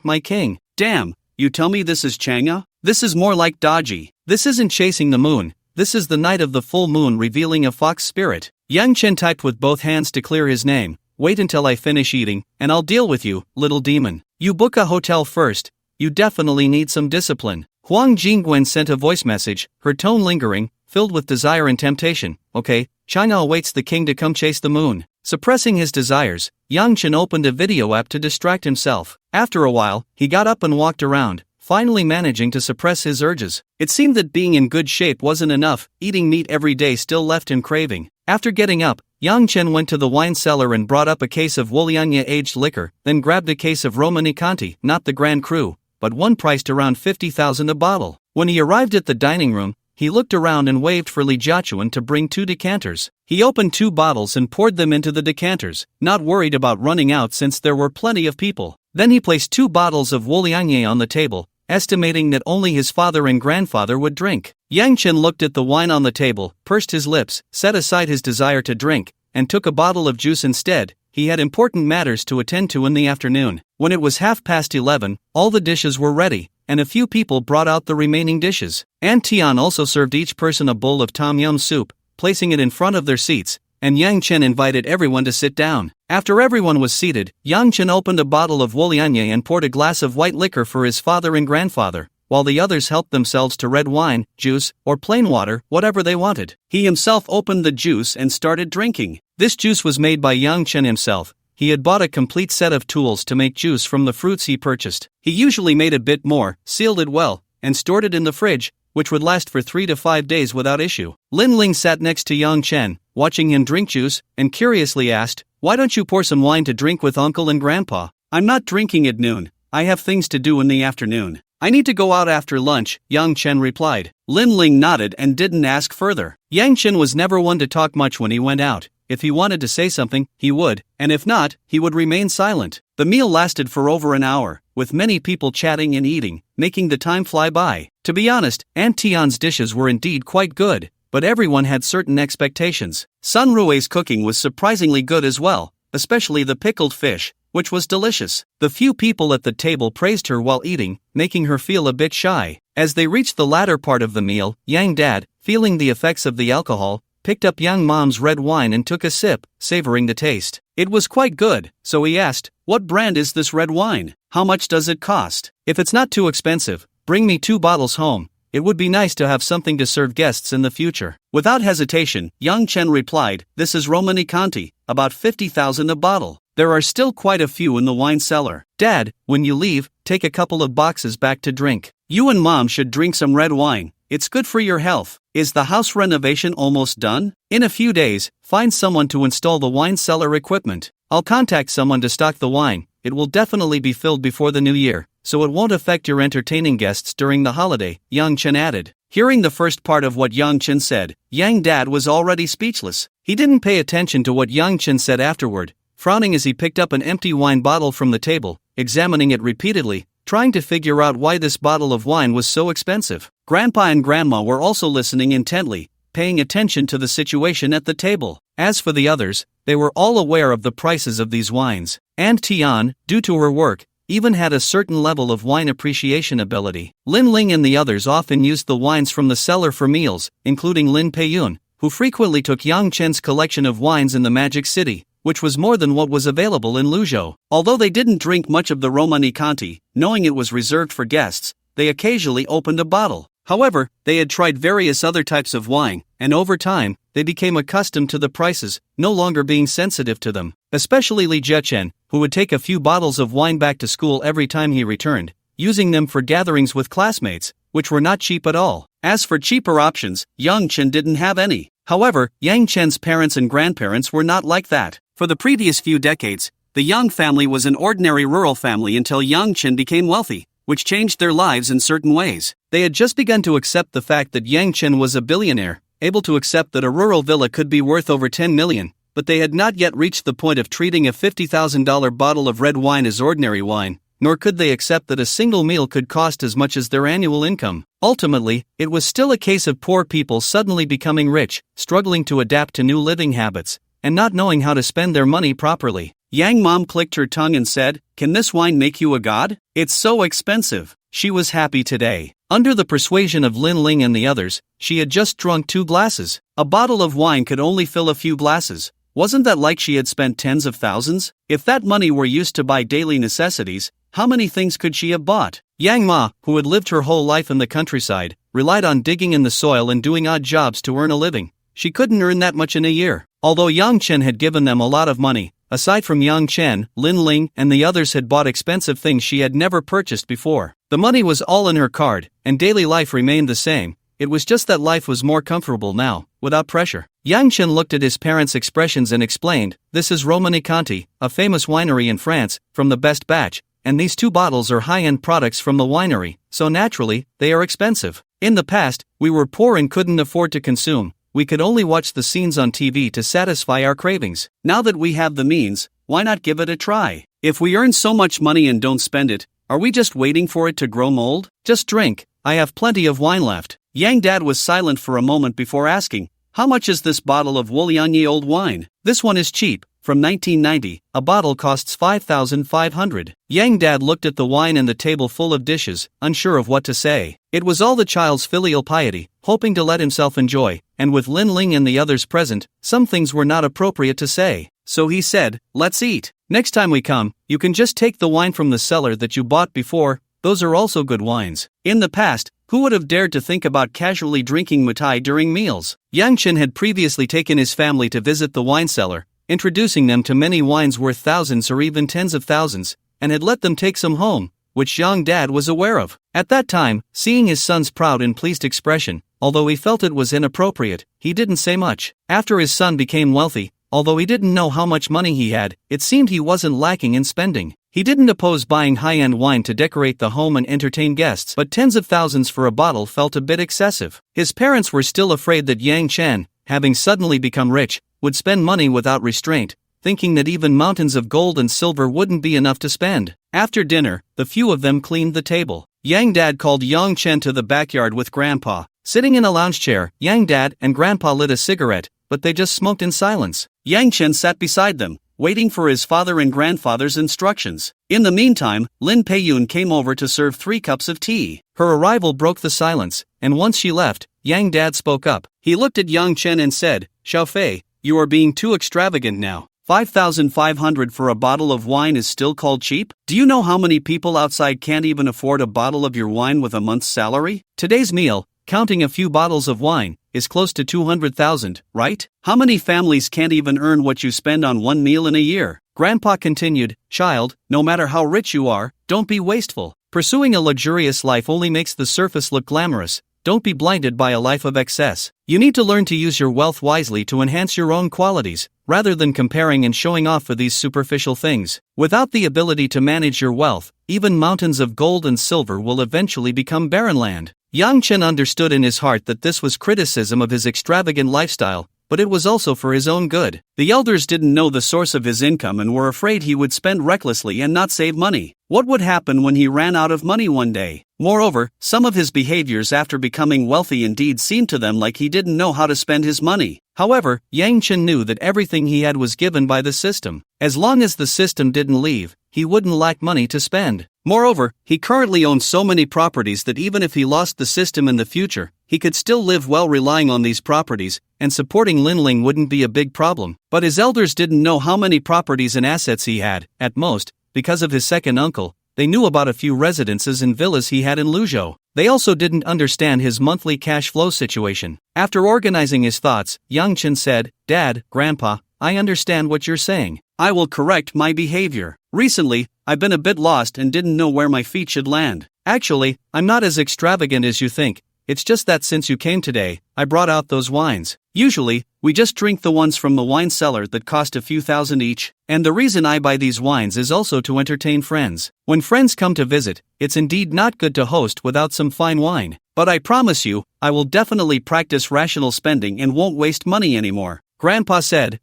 my king. "Damn, you tell me this is Chang'e? This is more like Daji. This isn't chasing the moon. This is the night of the full moon revealing a fox spirit." Yang Chen typed with both hands to clear his name. "Wait until I finish eating, and I'll deal with you, little demon. You book a hotel first. You definitely need some discipline." Huang Jingwen sent a voice message, her tone lingering, filled with desire and temptation. "Okay, China awaits the king to come chase the moon." Suppressing his desires, Yang Chen opened a video app to distract himself. After a while, he got up and walked around, finally managing to suppress his urges. It seemed that being in good shape wasn't enough, eating meat every day still left him craving. After getting up, Yang Chen went to the wine cellar and brought up a case of Wolyanya aged liquor, then grabbed a case of Romanicanti, not the Grand Cru, but one priced around 50,000 a bottle. When he arrived at the dining room, he looked around and waved for Li Jiachuan to bring 2 decanters. He opened 2 bottles and poured them into the decanters, not worried about running out since there were plenty of people. Then he placed 2 bottles of Wolyanya on the table, estimating that only his father and grandfather would drink. Yang Chen looked at the wine on the table, pursed his lips, set aside his desire to drink, and took a bottle of juice instead. He had important matters to attend to in the afternoon. When it was 11:30, all the dishes were ready, and a few people brought out the remaining dishes. Aunt Tian also served each person a bowl of tom yum soup, placing it in front of their seats, and Yang Chen invited everyone to sit down. After everyone was seated, Yang Chen opened a bottle of Wolyanya and poured a glass of white liquor for his father and grandfather, while the others helped themselves to red wine, juice, or plain water, whatever they wanted. He himself opened the juice and started drinking. This juice was made by Yang Chen himself. He had bought a complete set of tools to make juice from the fruits he purchased. He usually made a bit more, sealed it well, and stored it in the fridge, which would last for 3 to 5 days without issue. Lin Ling sat next to Yang Chen, watching him drink juice, and curiously asked, "Why don't you pour some wine to drink with Uncle and Grandpa?" "I'm not drinking at noon. I have things to do in the afternoon. I need to go out after lunch," Yang Chen replied. Lin Ling nodded and didn't ask further. Yang Chen was never one to talk much when he went out. If he wanted to say something, he would, and if not, he would remain silent. The meal lasted for over an hour, with many people chatting and eating, making the time fly by. To be honest, Aunt Tian's dishes were indeed quite good, but everyone had certain expectations. Sun Rui's cooking was surprisingly good as well, especially the pickled fish, which was delicious. The few people at the table praised her while eating, making her feel a bit shy. As they reached the latter part of the meal, Yang Dad, feeling the effects of the alcohol, picked up Yang Mom's red wine and took a sip, savoring the taste. It was quite good, so he asked, "What brand is this red wine? How much does it cost? If it's not too expensive, bring me 2 bottles home. It would be nice to have something to serve guests in the future." Without hesitation, Yang Chen replied, "This is Romanicanti, about 50,000 a bottle." There are still quite a few in the wine cellar. Dad, when you leave, take a couple of boxes back to drink. You and Mom should drink some red wine. It's good for your health. Is the house renovation almost done? In a few days, find someone to install the wine cellar equipment. I'll contact someone to stock the wine. It will definitely be filled before the new year, so it won't affect your entertaining guests during the holiday, Yang Chen added. Hearing the first part of what Yang Chen said, Yang Dad was already speechless. He didn't pay attention to what Yang Chen said afterward, frowning as he picked up an empty wine bottle from the table, examining it repeatedly, trying to figure out why this bottle of wine was so expensive. Grandpa and Grandma were also listening intently, paying attention to the situation at the table. As for the others, they were all aware of the prices of these wines, and Tian, due to her work, even had a certain level of wine appreciation ability. Lin Ling and the others often used the wines from the cellar for meals, including Lin Peiyun, who frequently took Yang Chen's collection of wines in the Magic City, which was more than what was available in Luzhou. Although they didn't drink much of the Romani Conti, knowing it was reserved for guests, they occasionally opened a bottle. However, they had tried various other types of wine, and over time, they became accustomed to the prices, no longer being sensitive to them. Especially Li Zhechen, who would take a few bottles of wine back to school every time he returned, using them for gatherings with classmates, which were not cheap at all. As for cheaper options, Yang Chen didn't have any. However, Yang Chen's parents and grandparents were not like that. For the previous few decades, the Yang family was an ordinary rural family until Yang Chen became wealthy, which changed their lives in certain ways. They had just begun to accept the fact that Yang Chen was a billionaire, able to accept that a rural villa could be worth over 10 million, but they had not yet reached the point of treating a $50,000 bottle of red wine as ordinary wine, nor could they accept that a single meal could cost as much as their annual income. Ultimately, it was still a case of poor people suddenly becoming rich, struggling to adapt to new living habits, and not knowing how to spend their money properly. Yang Mom clicked her tongue and said, "Can this wine make you a god? It's so expensive." She was happy today. Under the persuasion of Lin Ling and the others, she had just drunk 2 glasses. A bottle of wine could only fill a few glasses. Wasn't that like she had spent tens of thousands? If that money were used to buy daily necessities, how many things could she have bought? Yang Ma, who had lived her whole life in the countryside, relied on digging in the soil and doing odd jobs to earn a living. She couldn't earn that much in a year. Although Yang Chen had given them a lot of money, aside from Yang Chen, Lin Ling and the others had bought expensive things she had never purchased before. The money was all in her card, and daily life remained the same. It was just that life was more comfortable now, without pressure. Yang Chen looked at his parents' expressions and explained, "This is Romani Conti, a famous winery in France, from the best batch, and these 2 bottles are high-end products from the winery, so naturally, they are expensive. In the past, we were poor and couldn't afford to consume. We could only watch the scenes on TV to satisfy our cravings. Now that we have the means, why not give it a try? If we earn so much money and don't spend it, are we just waiting for it to grow mold? Just drink, I have plenty of wine left." Yang Dad was silent for a moment before asking, "How much is this bottle of Wuliangye old wine?" "This one is cheap, from 1990, a bottle costs 5,500. Yang Dad looked at the wine and the table full of dishes, unsure of what to say. It was all the child's filial piety, hoping to let himself enjoy, and with Lin Ling and the others present, some things were not appropriate to say. So he said, "Let's eat. Next time we come, you can just take the wine from the cellar that you bought before, those are also good wines." In the past, who would have dared to think about casually drinking mutai during meals? Yang Chen had previously taken his family to visit the wine cellar, introducing them to many wines worth thousands or even tens of thousands, and had let them take some home, which Yang Dad was aware of. At that time, seeing his son's proud and pleased expression, although he felt it was inappropriate, he didn't say much. After his son became wealthy, although he didn't know how much money he had, it seemed he wasn't lacking in spending. He didn't oppose buying high-end wine to decorate the home and entertain guests, but tens of thousands for a bottle felt a bit excessive. His parents were still afraid that Yang Chen, having suddenly become rich, would spend money without restraint, thinking that even mountains of gold and silver wouldn't be enough to spend. After dinner, the few of them cleaned the table. Yang Dad called Yang Chen to the backyard with Grandpa. Sitting in a lounge chair, Yang Dad and Grandpa lit a cigarette, but they just smoked in silence. Yang Chen sat beside them, waiting for his father and grandfather's instructions. In the meantime, Lin Peiyun came over to serve 3 cups of tea. Her arrival broke the silence, and once she left, Yang Dad spoke up. He looked at Yang Chen and said, "Xiaofei, you are being too extravagant now. 5,500 for a bottle of wine is still called cheap? Do you know how many people outside can't even afford a bottle of your wine with a month's salary? Today's meal, counting a few bottles of wine, is close to 200,000, right? How many families can't even earn what you spend on one meal in a year? Grandpa continued, child, no matter how rich you are, don't be wasteful. Pursuing a luxurious life only makes the surface look glamorous. Don't be blinded by a life of excess. You need to learn to use your wealth wisely to enhance your own qualities, rather than comparing and showing off for these superficial things. Without the ability to manage your wealth, even mountains of gold and silver will eventually become barren land. Yang Chen understood in his heart that this was criticism of his extravagant lifestyle, but it was also for his own good. The elders didn't know the source of his income and were afraid he would spend recklessly and not save money. What would happen when he ran out of money one day? Moreover, some of his behaviors after becoming wealthy indeed seemed to them like he didn't know how to spend his money. However, Yang Chen knew that everything he had was given by the system. As long as the system didn't leave, he wouldn't lack money to spend. Moreover, he currently owned so many properties that even if he lost the system in the future, he could still live well relying on these properties, and supporting Linling wouldn't be a big problem. But his elders didn't know how many properties and assets he had. At most, because of his second uncle, they knew about a few residences and villas he had in Luzhou. They also didn't understand his monthly cash flow situation. After organizing his thoughts, Yang Chen said, Dad, Grandpa, I understand what you're saying. I will correct my behavior. Recently, I've been a bit lost and didn't know where my feet should land. Actually, I'm not as extravagant as you think. It's just that since you came today, I brought out those wines. Usually, we just drink the ones from the wine cellar that cost a few thousand each, and the reason I buy these wines is also to entertain friends. When friends come to visit, it's indeed not good to host without some fine wine. But I promise you, I will definitely practice rational spending and won't waste money anymore. Grandpa said,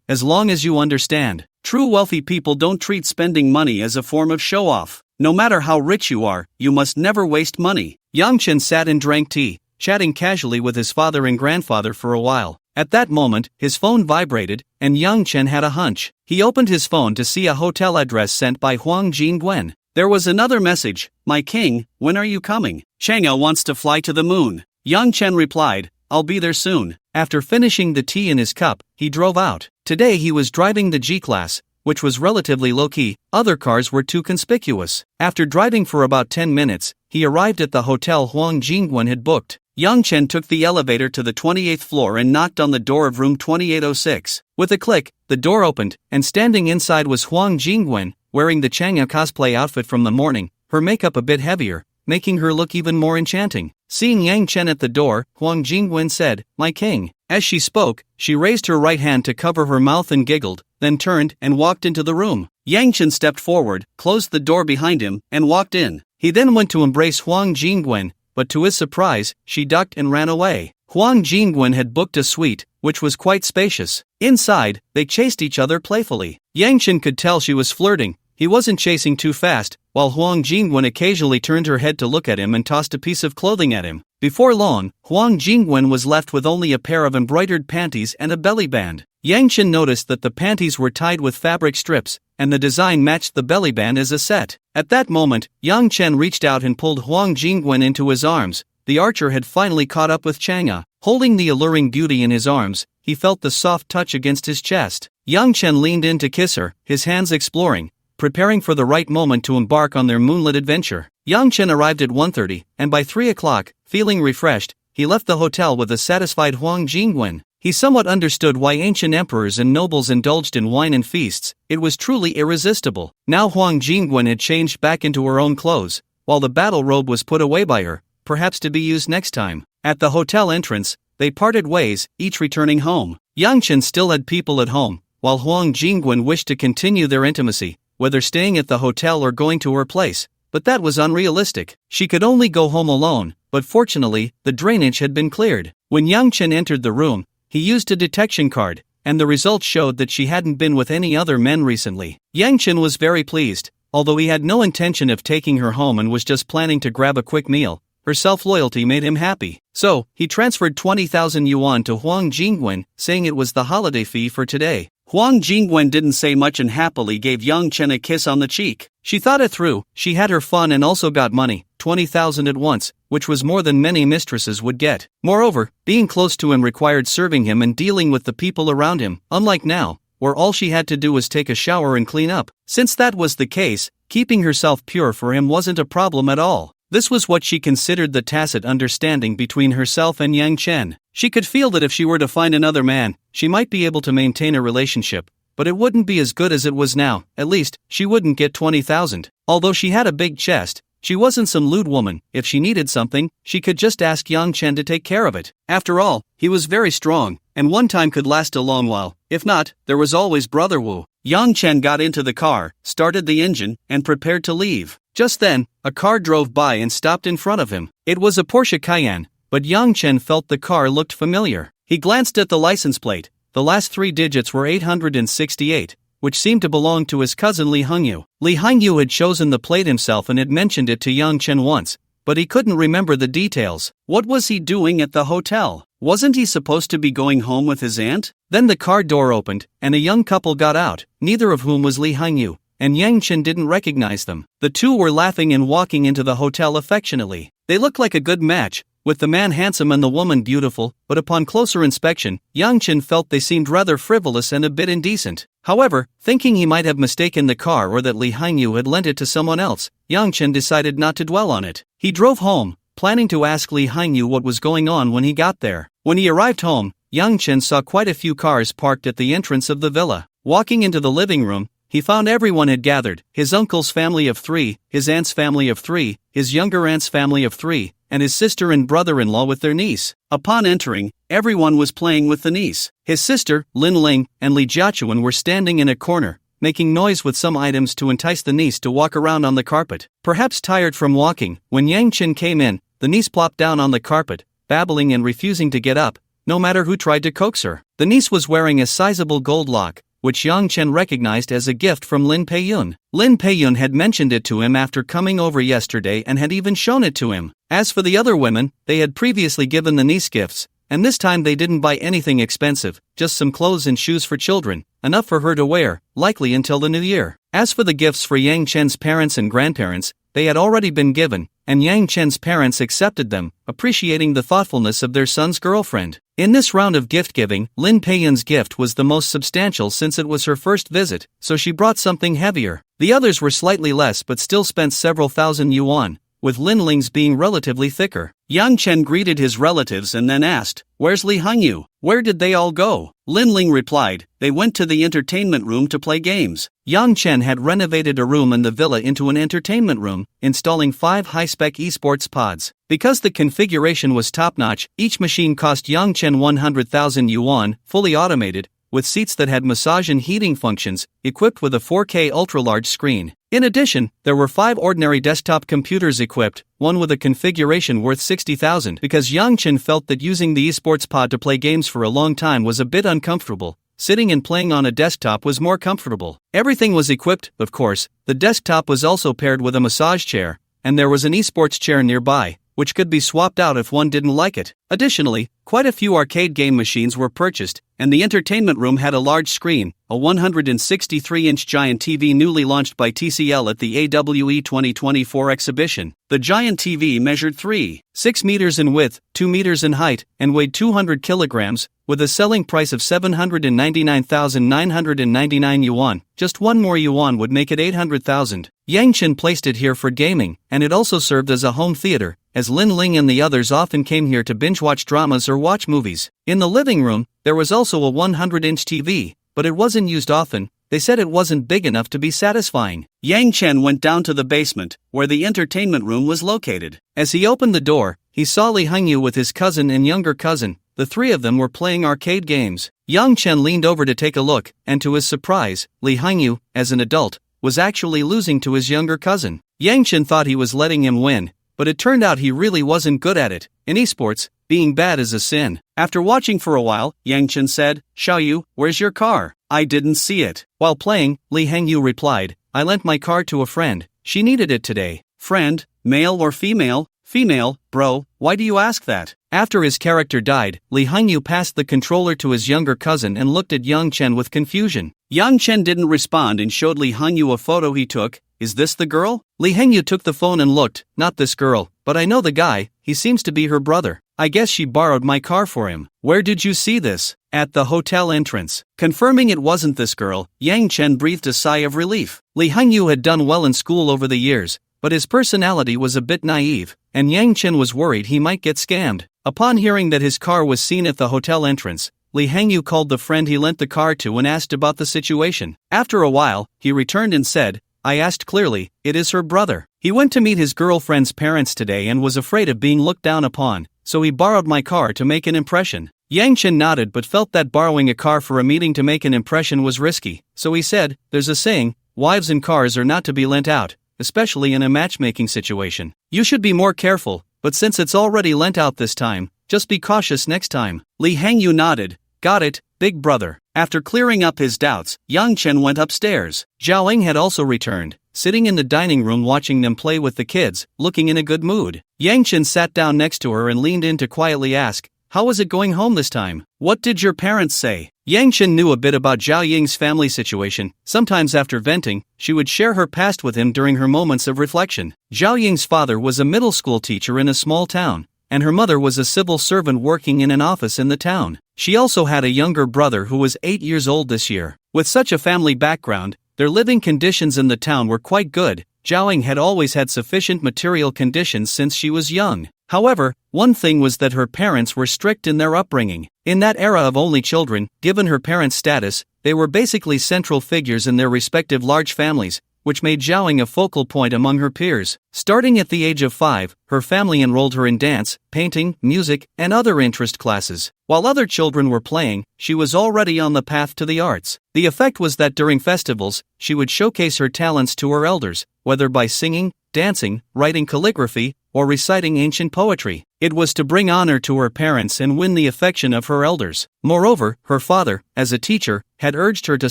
as long as you understand. True wealthy people don't treat spending money as a form of show-off. No matter how rich you are, you must never waste money. Yang Chen sat and drank tea, chatting casually with his father and grandfather for a while. At that moment, his phone vibrated, and Yang Chen had a hunch. He opened his phone to see a hotel address sent by Huang Jingwen. There was another message, My king, when are you coming? Chang'e wants to fly to the moon. Yang Chen replied, I'll be there soon. After finishing the tea in his cup, he drove out. Today he was driving the G-Class, which was relatively low-key. Other cars were too conspicuous. After driving for about 10 minutes, he arrived at the hotel Huang Jingwen had booked. Yang Chen took the elevator to the 28th floor and knocked on the door of room 2806. With a click, the door opened, and standing inside was Huang Jingwen, wearing the Chang'e cosplay outfit from the morning, her makeup a bit heavier, making her look even more enchanting. Seeing Yang Chen at the door, Huang Jingwen said, My king. As she spoke, she raised her right hand to cover her mouth and giggled, then turned and walked into the room. Yang Chen stepped forward, closed the door behind him, and walked in. He then went to embrace Huang Jingwen, but to his surprise, she ducked and ran away. Huang Jingwen had booked a suite, which was quite spacious. Inside, they chased each other playfully. Yang Chen could tell she was flirting. He wasn't chasing too fast, while Huang Jingwen occasionally turned her head to look at him and tossed a piece of clothing at him. Before long, Huang Jingwen was left with only a pair of embroidered panties and a belly band. Yang Chen noticed that the panties were tied with fabric strips, and the design matched the belly band as a set. At that moment, Yang Chen reached out and pulled Huang Jingwen into his arms. The archer had finally caught up with Chang'e. Holding the alluring beauty in his arms, he felt the soft touch against his chest. Yang Chen leaned in to kiss her, his hands exploring, preparing for the right moment to embark on their moonlit adventure. Yang Chen arrived at 1:30, and by 3 o'clock, feeling refreshed, he left the hotel with a satisfied Huang Jingwen. He somewhat understood why ancient emperors and nobles indulged in wine and feasts. It was truly irresistible. Now Huang Jingwen had changed back into her own clothes, while the battle robe was put away by her, perhaps to be used next time. At the hotel entrance, they parted ways, each returning home. Yang Chen still had people at home, while Huang Jingwen wished to continue their intimacy, whether staying at the hotel or going to her place, but that was unrealistic. She could only go home alone, but fortunately, the drainage had been cleared. When Yang Chen entered the room, he used a detection card, and the results showed that she hadn't been with any other men recently. Yang Chen was very pleased, although he had no intention of taking her home and was just planning to grab a quick meal. Her self-loyalty made him happy. So, he transferred 20,000 yuan to Huang Jingwen, saying it was the holiday fee for today. Huang Jingwen didn't say much and happily gave Yang Chen a kiss on the cheek. She thought it through. She had her fun and also got money, 20,000 at once, which was more than many mistresses would get. Moreover, being close to him required serving him and dealing with the people around him, unlike now, where all she had to do was take a shower and clean up. Since that was the case, keeping herself pure for him wasn't a problem at all. This was what she considered the tacit understanding between herself and Yang Chen. She could feel that if she were to find another man, she might be able to maintain a relationship, but it wouldn't be as good as it was now. At least, she wouldn't get 20,000. Although she had a big chest, she wasn't some lewd woman. If she needed something, she could just ask Yang Chen to take care of it. After all, he was very strong, and one time could last a long while. If not, there was always Brother Wu. Yang Chen got into the car, started the engine, and prepared to leave. Just then, a car drove by and stopped in front of him. It was a Porsche Cayenne, but Yang Chen felt the car looked familiar. He glanced at the license plate. The last 3 digits were 868, which seemed to belong to his cousin Li Hongyu. Li Hongyu had chosen the plate himself and had mentioned it to Yang Chen once, but he couldn't remember the details. What was he doing at the hotel? Wasn't he supposed to be going home with his aunt? Then the car door opened, and a young couple got out, neither of whom was Li Hongyu, and Yang Chen didn't recognize them. The two were laughing and walking into the hotel affectionately. They looked like a good match, with the man handsome and the woman beautiful, but upon closer inspection, Yang Chen felt they seemed rather frivolous and a bit indecent. However, thinking he might have mistaken the car or that Li Hongyu had lent it to someone else, Yang Chen decided not to dwell on it. He drove home, planning to ask Li Hongyu what was going on when he got there. When he arrived home, Yang Chen saw quite a few cars parked at the entrance of the villa. Walking into the living room, he found everyone had gathered: his uncle's family of 3, his aunt's family of 3, his younger aunt's family of 3, and his sister and brother-in-law with their niece. Upon entering, everyone was playing with the niece. His sister, Lin Ling, and Li Jiachuan were standing in a corner, making noise with some items to entice the niece to walk around on the carpet. Perhaps tired from walking, when Yang Chen came in, the niece plopped down on the carpet, babbling and refusing to get up, no matter who tried to coax her. The niece was wearing a sizable gold lock, which Yang Chen recognized as a gift from Lin Peiyun. Lin Peiyun had mentioned it to him after coming over yesterday and had even shown it to him. As for the other women, they had previously given the niece gifts, and this time they didn't buy anything expensive, just some clothes and shoes for children, enough for her to wear, likely until the new year. As for the gifts for Yang Chen's parents and grandparents, they had already been given, and Yang Chen's parents accepted them, appreciating the thoughtfulness of their son's girlfriend. In this round of gift-giving, Lin Peiyun's gift was the most substantial since it was her first visit, so she brought something heavier. The others were slightly less but still spent several thousand yuan, with Lin Ling's being relatively thicker. Yang Chen greeted his relatives and then asked, "Where's Li Hongyu? Where did they all go?" Lin Ling replied, "They went to the entertainment room to play games." Yang Chen had renovated a room in the villa into an entertainment room, installing 5 high-spec esports pods. Because the configuration was top-notch, each machine cost Yang Chen 100,000 yuan, fully automated, with seats that had massage and heating functions, equipped with a 4K ultra-large screen. In addition, there were 5 ordinary desktop computers equipped, one with a configuration worth 60,000, because Yang Chen felt that using the esports pod to play games for a long time was a bit uncomfortable. Sitting and playing on a desktop was more comfortable. Everything was equipped, of course. The desktop was also paired with a massage chair, and there was an esports chair nearby, which could be swapped out if one didn't like it. Additionally, quite a few arcade game machines were purchased, and the entertainment room had a large screen, a 163-inch giant TV newly launched by TCL at the AWE 2024 exhibition. The giant TV measured 3.6 meters in width, 2 meters in height, and weighed 200 kilograms, with a selling price of 799,999 yuan. Just one more yuan would make it 800,000. Yang Chen placed it here for gaming, and it also served as a home theater, as Lin Ling and the others often came here to binge-watch dramas or watch movies. In the living room, there was also a 100-inch TV, but it wasn't used often. They said it wasn't big enough to be satisfying. Yang Chen went down to the basement, where the entertainment room was located. As he opened the door, he saw Li Hongyu with his cousin and younger cousin. The 3 of them were playing arcade games. Yang Chen leaned over to take a look, and to his surprise, Li Hongyu, as an adult, was actually losing to his younger cousin. Yang Chen thought he was letting him win, but it turned out he really wasn't good at it. In esports, being bad is a sin. After watching for a while, Yang Chen said, "Xiaoyu, where's your car?" "I didn't see it." While playing, Li Hongyu replied, "I lent my car to a friend. She needed it today." "Friend, male or female?" "Female, bro, why do you ask that?" After his character died, Li Hongyu passed the controller to his younger cousin and looked at Yang Chen with confusion. Yang Chen didn't respond and showed Li Hongyu a photo he took. "Is this the girl?" Li Hongyu took the phone and looked. "Not this girl, but I know the guy, he seems to be her brother. I guess she borrowed my car for him." "Where did you see this?" "At the hotel entrance." Confirming it wasn't this girl, Yang Chen breathed a sigh of relief. Li Hongyu had done well in school over the years, but his personality was a bit naive, and Yang Chen was worried he might get scammed. Upon hearing that his car was seen at the hotel entrance, Li Hangyu called the friend he lent the car to and asked about the situation. After a while, he returned and said, "I asked clearly, it is her brother. He went to meet his girlfriend's parents today and was afraid of being looked down upon, so he borrowed my car to make an impression." Yang Chen nodded but felt that borrowing a car for a meeting to make an impression was risky, so he said, "There's a saying, wives and cars are not to be lent out, especially in a matchmaking situation. You should be more careful, but since it's already lent out this time, just be cautious next time." Li Hangyu nodded. "Got it, big brother." After clearing up his doubts, Yang Chen went upstairs. Zhao Ying had also returned, sitting in the dining room watching them play with the kids, looking in a good mood. Yang Chen sat down next to her and leaned in to quietly ask, "How was it going home this time? What did your parents say?" Yang Chen knew a bit about Zhao Ying's family situation. Sometimes after venting, she would share her past with him during her moments of reflection. Zhao Ying's father was a middle school teacher in a small town, and her mother was a civil servant working in an office in the town. She also had a younger brother who was 8 years old this year. With such a family background, their living conditions in the town were quite good. Zhao Ying had always had sufficient material conditions since she was young. However, one thing was that her parents were strict in their upbringing. In that era of only children, given her parents' status, they were basically central figures in their respective large families, which made Zhao Ying a focal point among her peers. Starting at the age of 5, her family enrolled her in dance, painting, music, and other interest classes. While other children were playing, she was already on the path to the arts. The effect was that during festivals, she would showcase her talents to her elders, whether by singing, dancing, writing calligraphy, or reciting ancient poetry. It was to bring honor to her parents and win the affection of her elders. Moreover, her father, as a teacher, had urged her to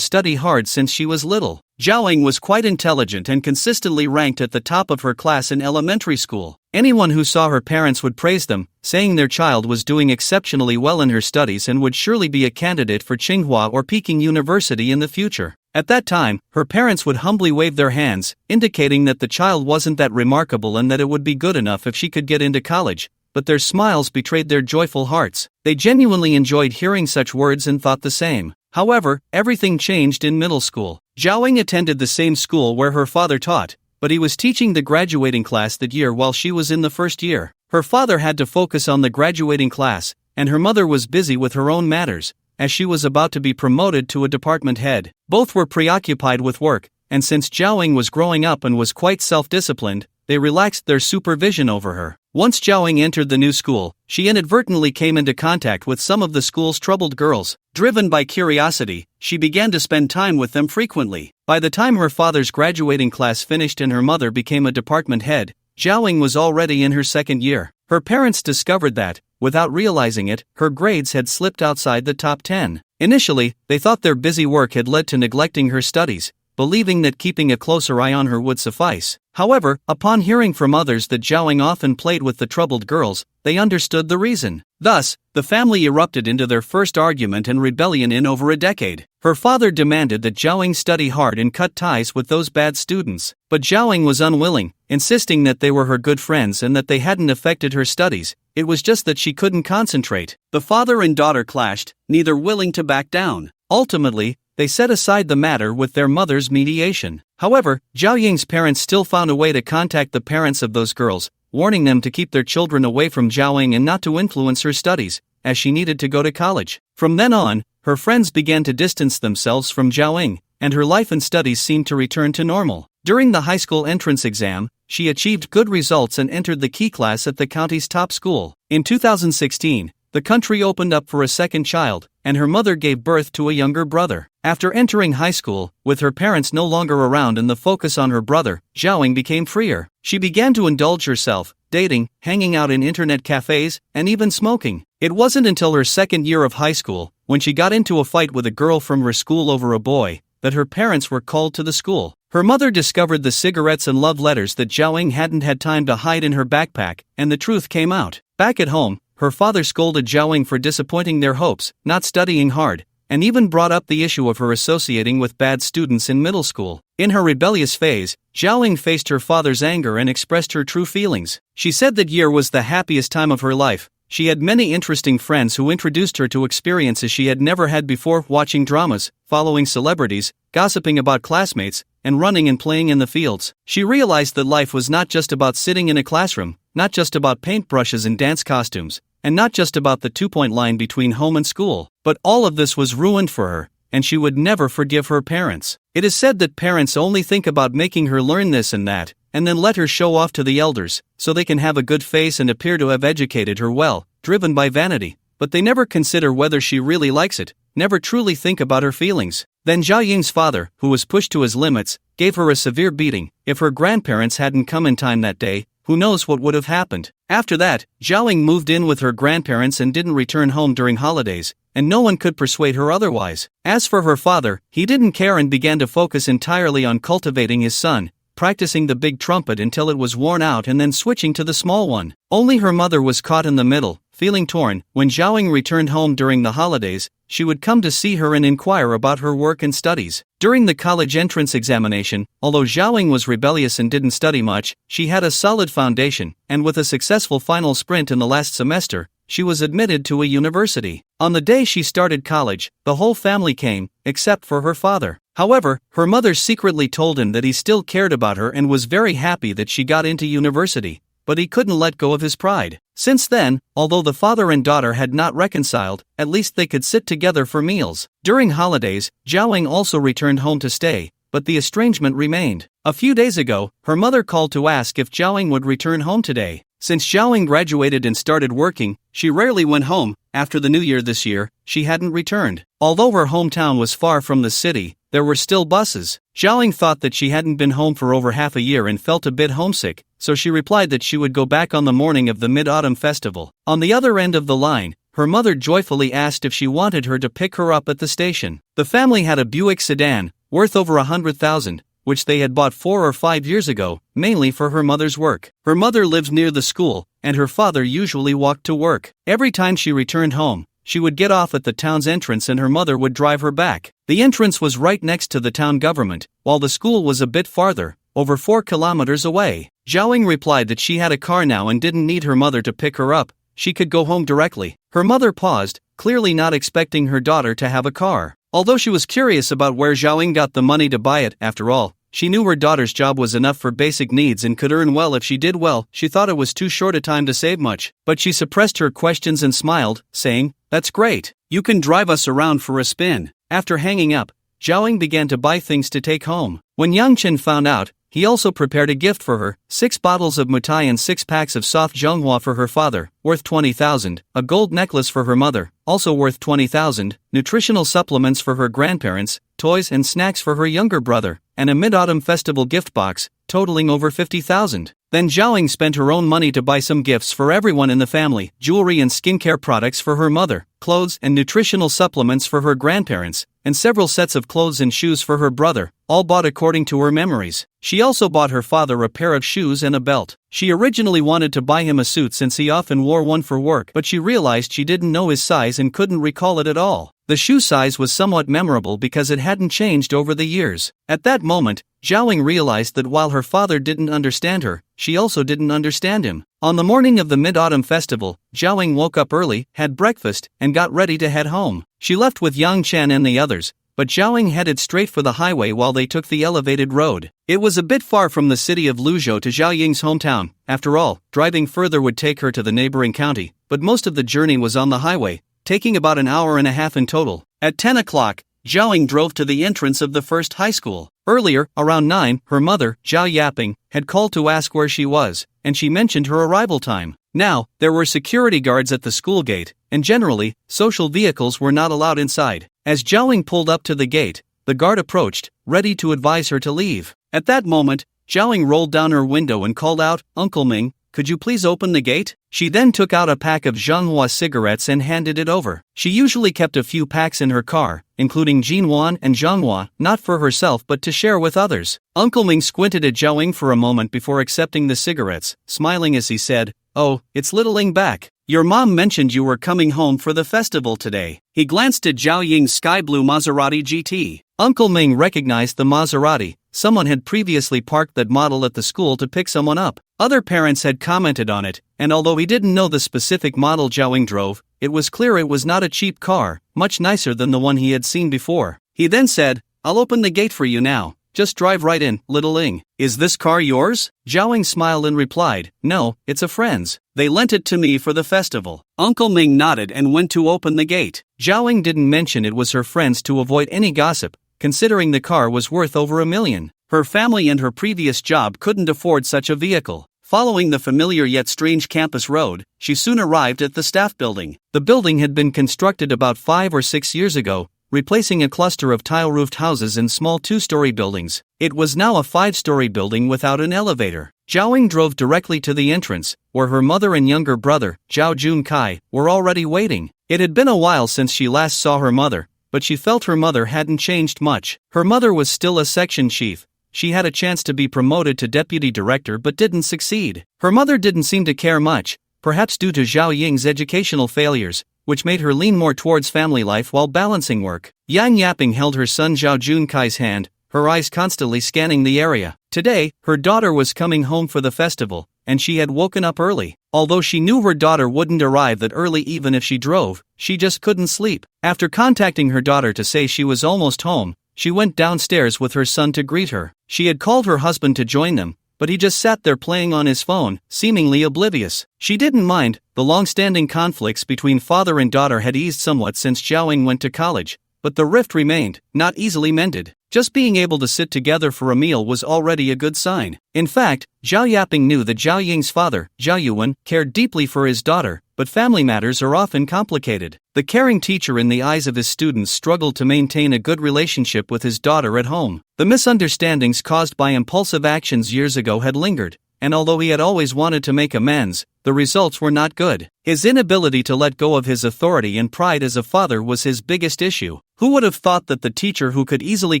study hard since she was little. Zhao Ying was quite intelligent and consistently ranked at the top of her class in elementary school. Anyone who saw her parents would praise them, saying their child was doing exceptionally well in her studies and would surely be a candidate for Tsinghua or Peking University in the future. At that time, her parents would humbly wave their hands, indicating that the child wasn't that remarkable and that it would be good enough if she could get into college, but their smiles betrayed their joyful hearts. They genuinely enjoyed hearing such words and thought the same. However, everything changed in middle school. Zhao Ying attended the same school where her father taught, but he was teaching the graduating class that year while she was in the first year. Her father had to focus on the graduating class, and her mother was busy with her own matters, as she was about to be promoted to a department head. Both were preoccupied with work, and since Zhao Ying was growing up and was quite self-disciplined, they relaxed their supervision over her. Once Zhao Ying entered the new school, she inadvertently came into contact with some of the school's troubled girls. Driven by curiosity, she began to spend time with them frequently. By the time her father's graduating class finished and her mother became a department head, Zhao Ying was already in her second year. Her parents discovered that, without realizing it, her grades had slipped outside the top 10. Initially, they thought their busy work had led to neglecting her studies, believing that keeping a closer eye on her would suffice. However, upon hearing from others that Zhao Ying often played with the troubled girls, they understood the reason. Thus, the family erupted into their first argument and rebellion in over a decade. Her father demanded that Zhao Ying study hard and cut ties with those bad students, but Zhao Ying was unwilling, insisting that they were her good friends and that they hadn't affected her studies. It was just that she couldn't concentrate. The father and daughter clashed, neither willing to back down. Ultimately, they set aside the matter with their mother's mediation. However, Zhao Ying's parents still found a way to contact the parents of those girls, warning them to keep their children away from Zhao Ying and not to influence her studies, as she needed to go to college. From then on, her friends began to distance themselves from Zhao Ying, and her life and studies seemed to return to normal. During the high school entrance exam, she achieved good results and entered the key class at the county's top school. In 2016, the country opened up for a second child, and her mother gave birth to a younger brother. After entering high school, with her parents no longer around and the focus on her brother, Zhao Ying became freer. She began to indulge herself, dating, hanging out in internet cafes, and even smoking. It wasn't until her second year of high school, when she got into a fight with a girl from her school over a boy, that her parents were called to the school. Her mother discovered the cigarettes and love letters that Zhao Ying hadn't had time to hide in her backpack, and the truth came out. Back at home, her father scolded Zhao Ying for disappointing their hopes, not studying hard, and even brought up the issue of her associating with bad students in middle school. In her rebellious phase, Zhao Ying faced her father's anger and expressed her true feelings. She said that year was the happiest time of her life, She had many interesting friends who introduced her to experiences she had never had before, watching dramas, following celebrities, gossiping about classmates, and running and playing in the fields. She realized that life was not just about sitting in a classroom, not just about paintbrushes and dance costumes, and not just about the two-point line between home and school, but all of this was ruined for her, and she would never forgive her parents. It is said that parents only think about making her learn this and that, and then let her show off to the elders, so they can have a good face and appear to have educated her well, driven by vanity, but they never consider whether she really likes it, never truly think about her feelings. Then Zhao Ying's father, who was pushed to his limits, gave her a severe beating. If her grandparents hadn't come in time that day, who knows what would have happened. After that, Zhao Ying moved in with her grandparents and didn't return home during holidays, and no one could persuade her otherwise. As for her father, he didn't care and began to focus entirely on cultivating his son, practicing the big trumpet until it was worn out and then switching to the small one. Only her mother was caught in the middle, feeling torn. When Zhao Ying returned home during the holidays, she would come to see her and inquire about her work and studies. During the college entrance examination, although Zhao Ying was rebellious and didn't study much, she had a solid foundation, and with a successful final sprint in the last semester, she was admitted to a university. On the day she started college, the whole family came, except for her father. However, her mother secretly told him that he still cared about her and was very happy that she got into university, but he couldn't let go of his pride. Since then, although the father and daughter had not reconciled, at least they could sit together for meals. During holidays, Zhao Ying also returned home to stay, but the estrangement remained. A few days ago, her mother called to ask if Zhao Ying would return home today. Since Zhao Ying graduated and started working, she rarely went home. After the new year this year, she hadn't returned. Although her hometown was far from the city, there were still buses. Zhao Ying thought that she hadn't been home for over half a year and felt a bit homesick, so she replied that she would go back on the morning of the Mid-Autumn Festival. On the other end of the line, her mother joyfully asked if she wanted her to pick her up at the station. The family had a Buick sedan, worth over 100,000, which they had bought 4 or 5 years ago, mainly for her mother's work. Her mother lives near the school, and her father usually walked to work. Every time she returned home, she would get off at the town's entrance and her mother would drive her back. The entrance was right next to the town government, while the school was a bit farther, over 4 kilometers away. Zhao Ying replied that she had a car now and didn't need her mother to pick her up, she could go home directly. Her mother paused, clearly not expecting her daughter to have a car. Although she was curious about where Zhao Ying got the money to buy it, after all, she knew her daughter's job was enough for basic needs and could earn well if she did well. She thought it was too short a time to save much, but she suppressed her questions and smiled, saying, "That's great. You can drive us around for a spin." After hanging up, Zhao Ying began to buy things to take home. When Yang Chen found out, he also prepared a gift for her, 6 bottles of mutai and 6 packs of soft zhonghua for her father, worth 20,000, a gold necklace for her mother, also worth 20,000, nutritional supplements for her grandparents, toys and snacks for her younger brother, and a Mid-Autumn Festival gift box, totaling over 50,000. Then Zhao Ying spent her own money to buy some gifts for everyone in the family, jewelry and skincare products for her mother, clothes and nutritional supplements for her grandparents, and several sets of clothes and shoes for her brother, all bought according to her memories. She also bought her father a pair of shoes and a belt. She originally wanted to buy him a suit since he often wore one for work, but she realized she didn't know his size and couldn't recall it at all. The shoe size was somewhat memorable because it hadn't changed over the years. At that moment, Zhao Ying realized that while her father didn't understand her, she also didn't understand him. On the morning of the Mid-Autumn Festival, Zhao Ying woke up early, had breakfast, and got ready to head home. She left with Yang Chen and the others, but Zhao Ying headed straight for the highway while they took the elevated road. It was a bit far from the city of Luzhou to Zhao Ying's hometown. After all, driving further would take her to the neighboring county, but most of the journey was on the highway, taking about an hour and a half in total. At 10 o'clock, Zhao Ying drove to the entrance of the first high school. Earlier, around 9, her mother, Zhao Yaping, had called to ask where she was, and she mentioned her arrival time. Now, there were security guards at the school gate, and generally, social vehicles were not allowed inside. As Zhao Ying pulled up to the gate, the guard approached, ready to advise her to leave. At that moment, Zhao Ying rolled down her window and called out, "Uncle Ming, could you please open the gate?" She then took out a pack of Zhonghua cigarettes and handed it over. She usually kept a few packs in her car, including Jinwan and Zhonghua, not for herself but to share with others. Uncle Ming squinted at Zhao Ying for a moment before accepting the cigarettes, smiling as he said, "Oh, it's little Ying back. Your mom mentioned you were coming home for the festival today." He glanced at Zhao Ying's sky blue Maserati GT. Uncle Ming recognized the Maserati. Someone had previously parked that model at the school to pick someone up. Other parents had commented on it, and although he didn't know the specific model Zhao Ying drove, it was clear it was not a cheap car, much nicer than the one he had seen before. He then said, "I'll open the gate for you now. Just drive right in, little Ying." "Is this car yours?" Zhao Ying smiled and replied, "No, it's a friend's. They lent it to me for the festival." Uncle Ming nodded and went to open the gate. Zhao Ying didn't mention it was her friend's to avoid any gossip, considering the car was worth over $1 million. Her family and her previous job couldn't afford such a vehicle. Following the familiar yet strange campus road, she soon arrived at the staff building. The building had been constructed about 5 or 6 years ago, replacing a cluster of tile-roofed houses and small 2-story buildings. It was now a 5-story building without an elevator. Zhao Ying drove directly to the entrance, where her mother and younger brother, Zhao Junkai, were already waiting. It had been a while since she last saw her mother, but she felt her mother hadn't changed much. Her mother was still a section chief. She had a chance to be promoted to deputy director but didn't succeed. Her mother didn't seem to care much, perhaps due to Zhao Ying's educational failures, which made her lean more towards family life while balancing work. Yang Yaping held her son Zhao Junkai's hand, her eyes constantly scanning the area. Today, her daughter was coming home for the festival, and she had woken up early. Although she knew her daughter wouldn't arrive that early even if she drove, she just couldn't sleep. After contacting her daughter to say she was almost home, she went downstairs with her son to greet her. She had called her husband to join them, but he just sat there playing on his phone, seemingly oblivious. She didn't mind. The long-standing conflicts between father and daughter had eased somewhat since Zhao Ying went to college, but the rift remained, not easily mended. Just being able to sit together for a meal was already a good sign. In fact, Zhao Yaping knew that Zhao Ying's father, Zhao Yuan, cared deeply for his daughter, but family matters are often complicated. The caring teacher in the eyes of his students struggled to maintain a good relationship with his daughter at home. The misunderstandings caused by impulsive actions years ago had lingered, and although he had always wanted to make amends, the results were not good. His inability to let go of his authority and pride as a father was his biggest issue. Who would have thought that the teacher who could easily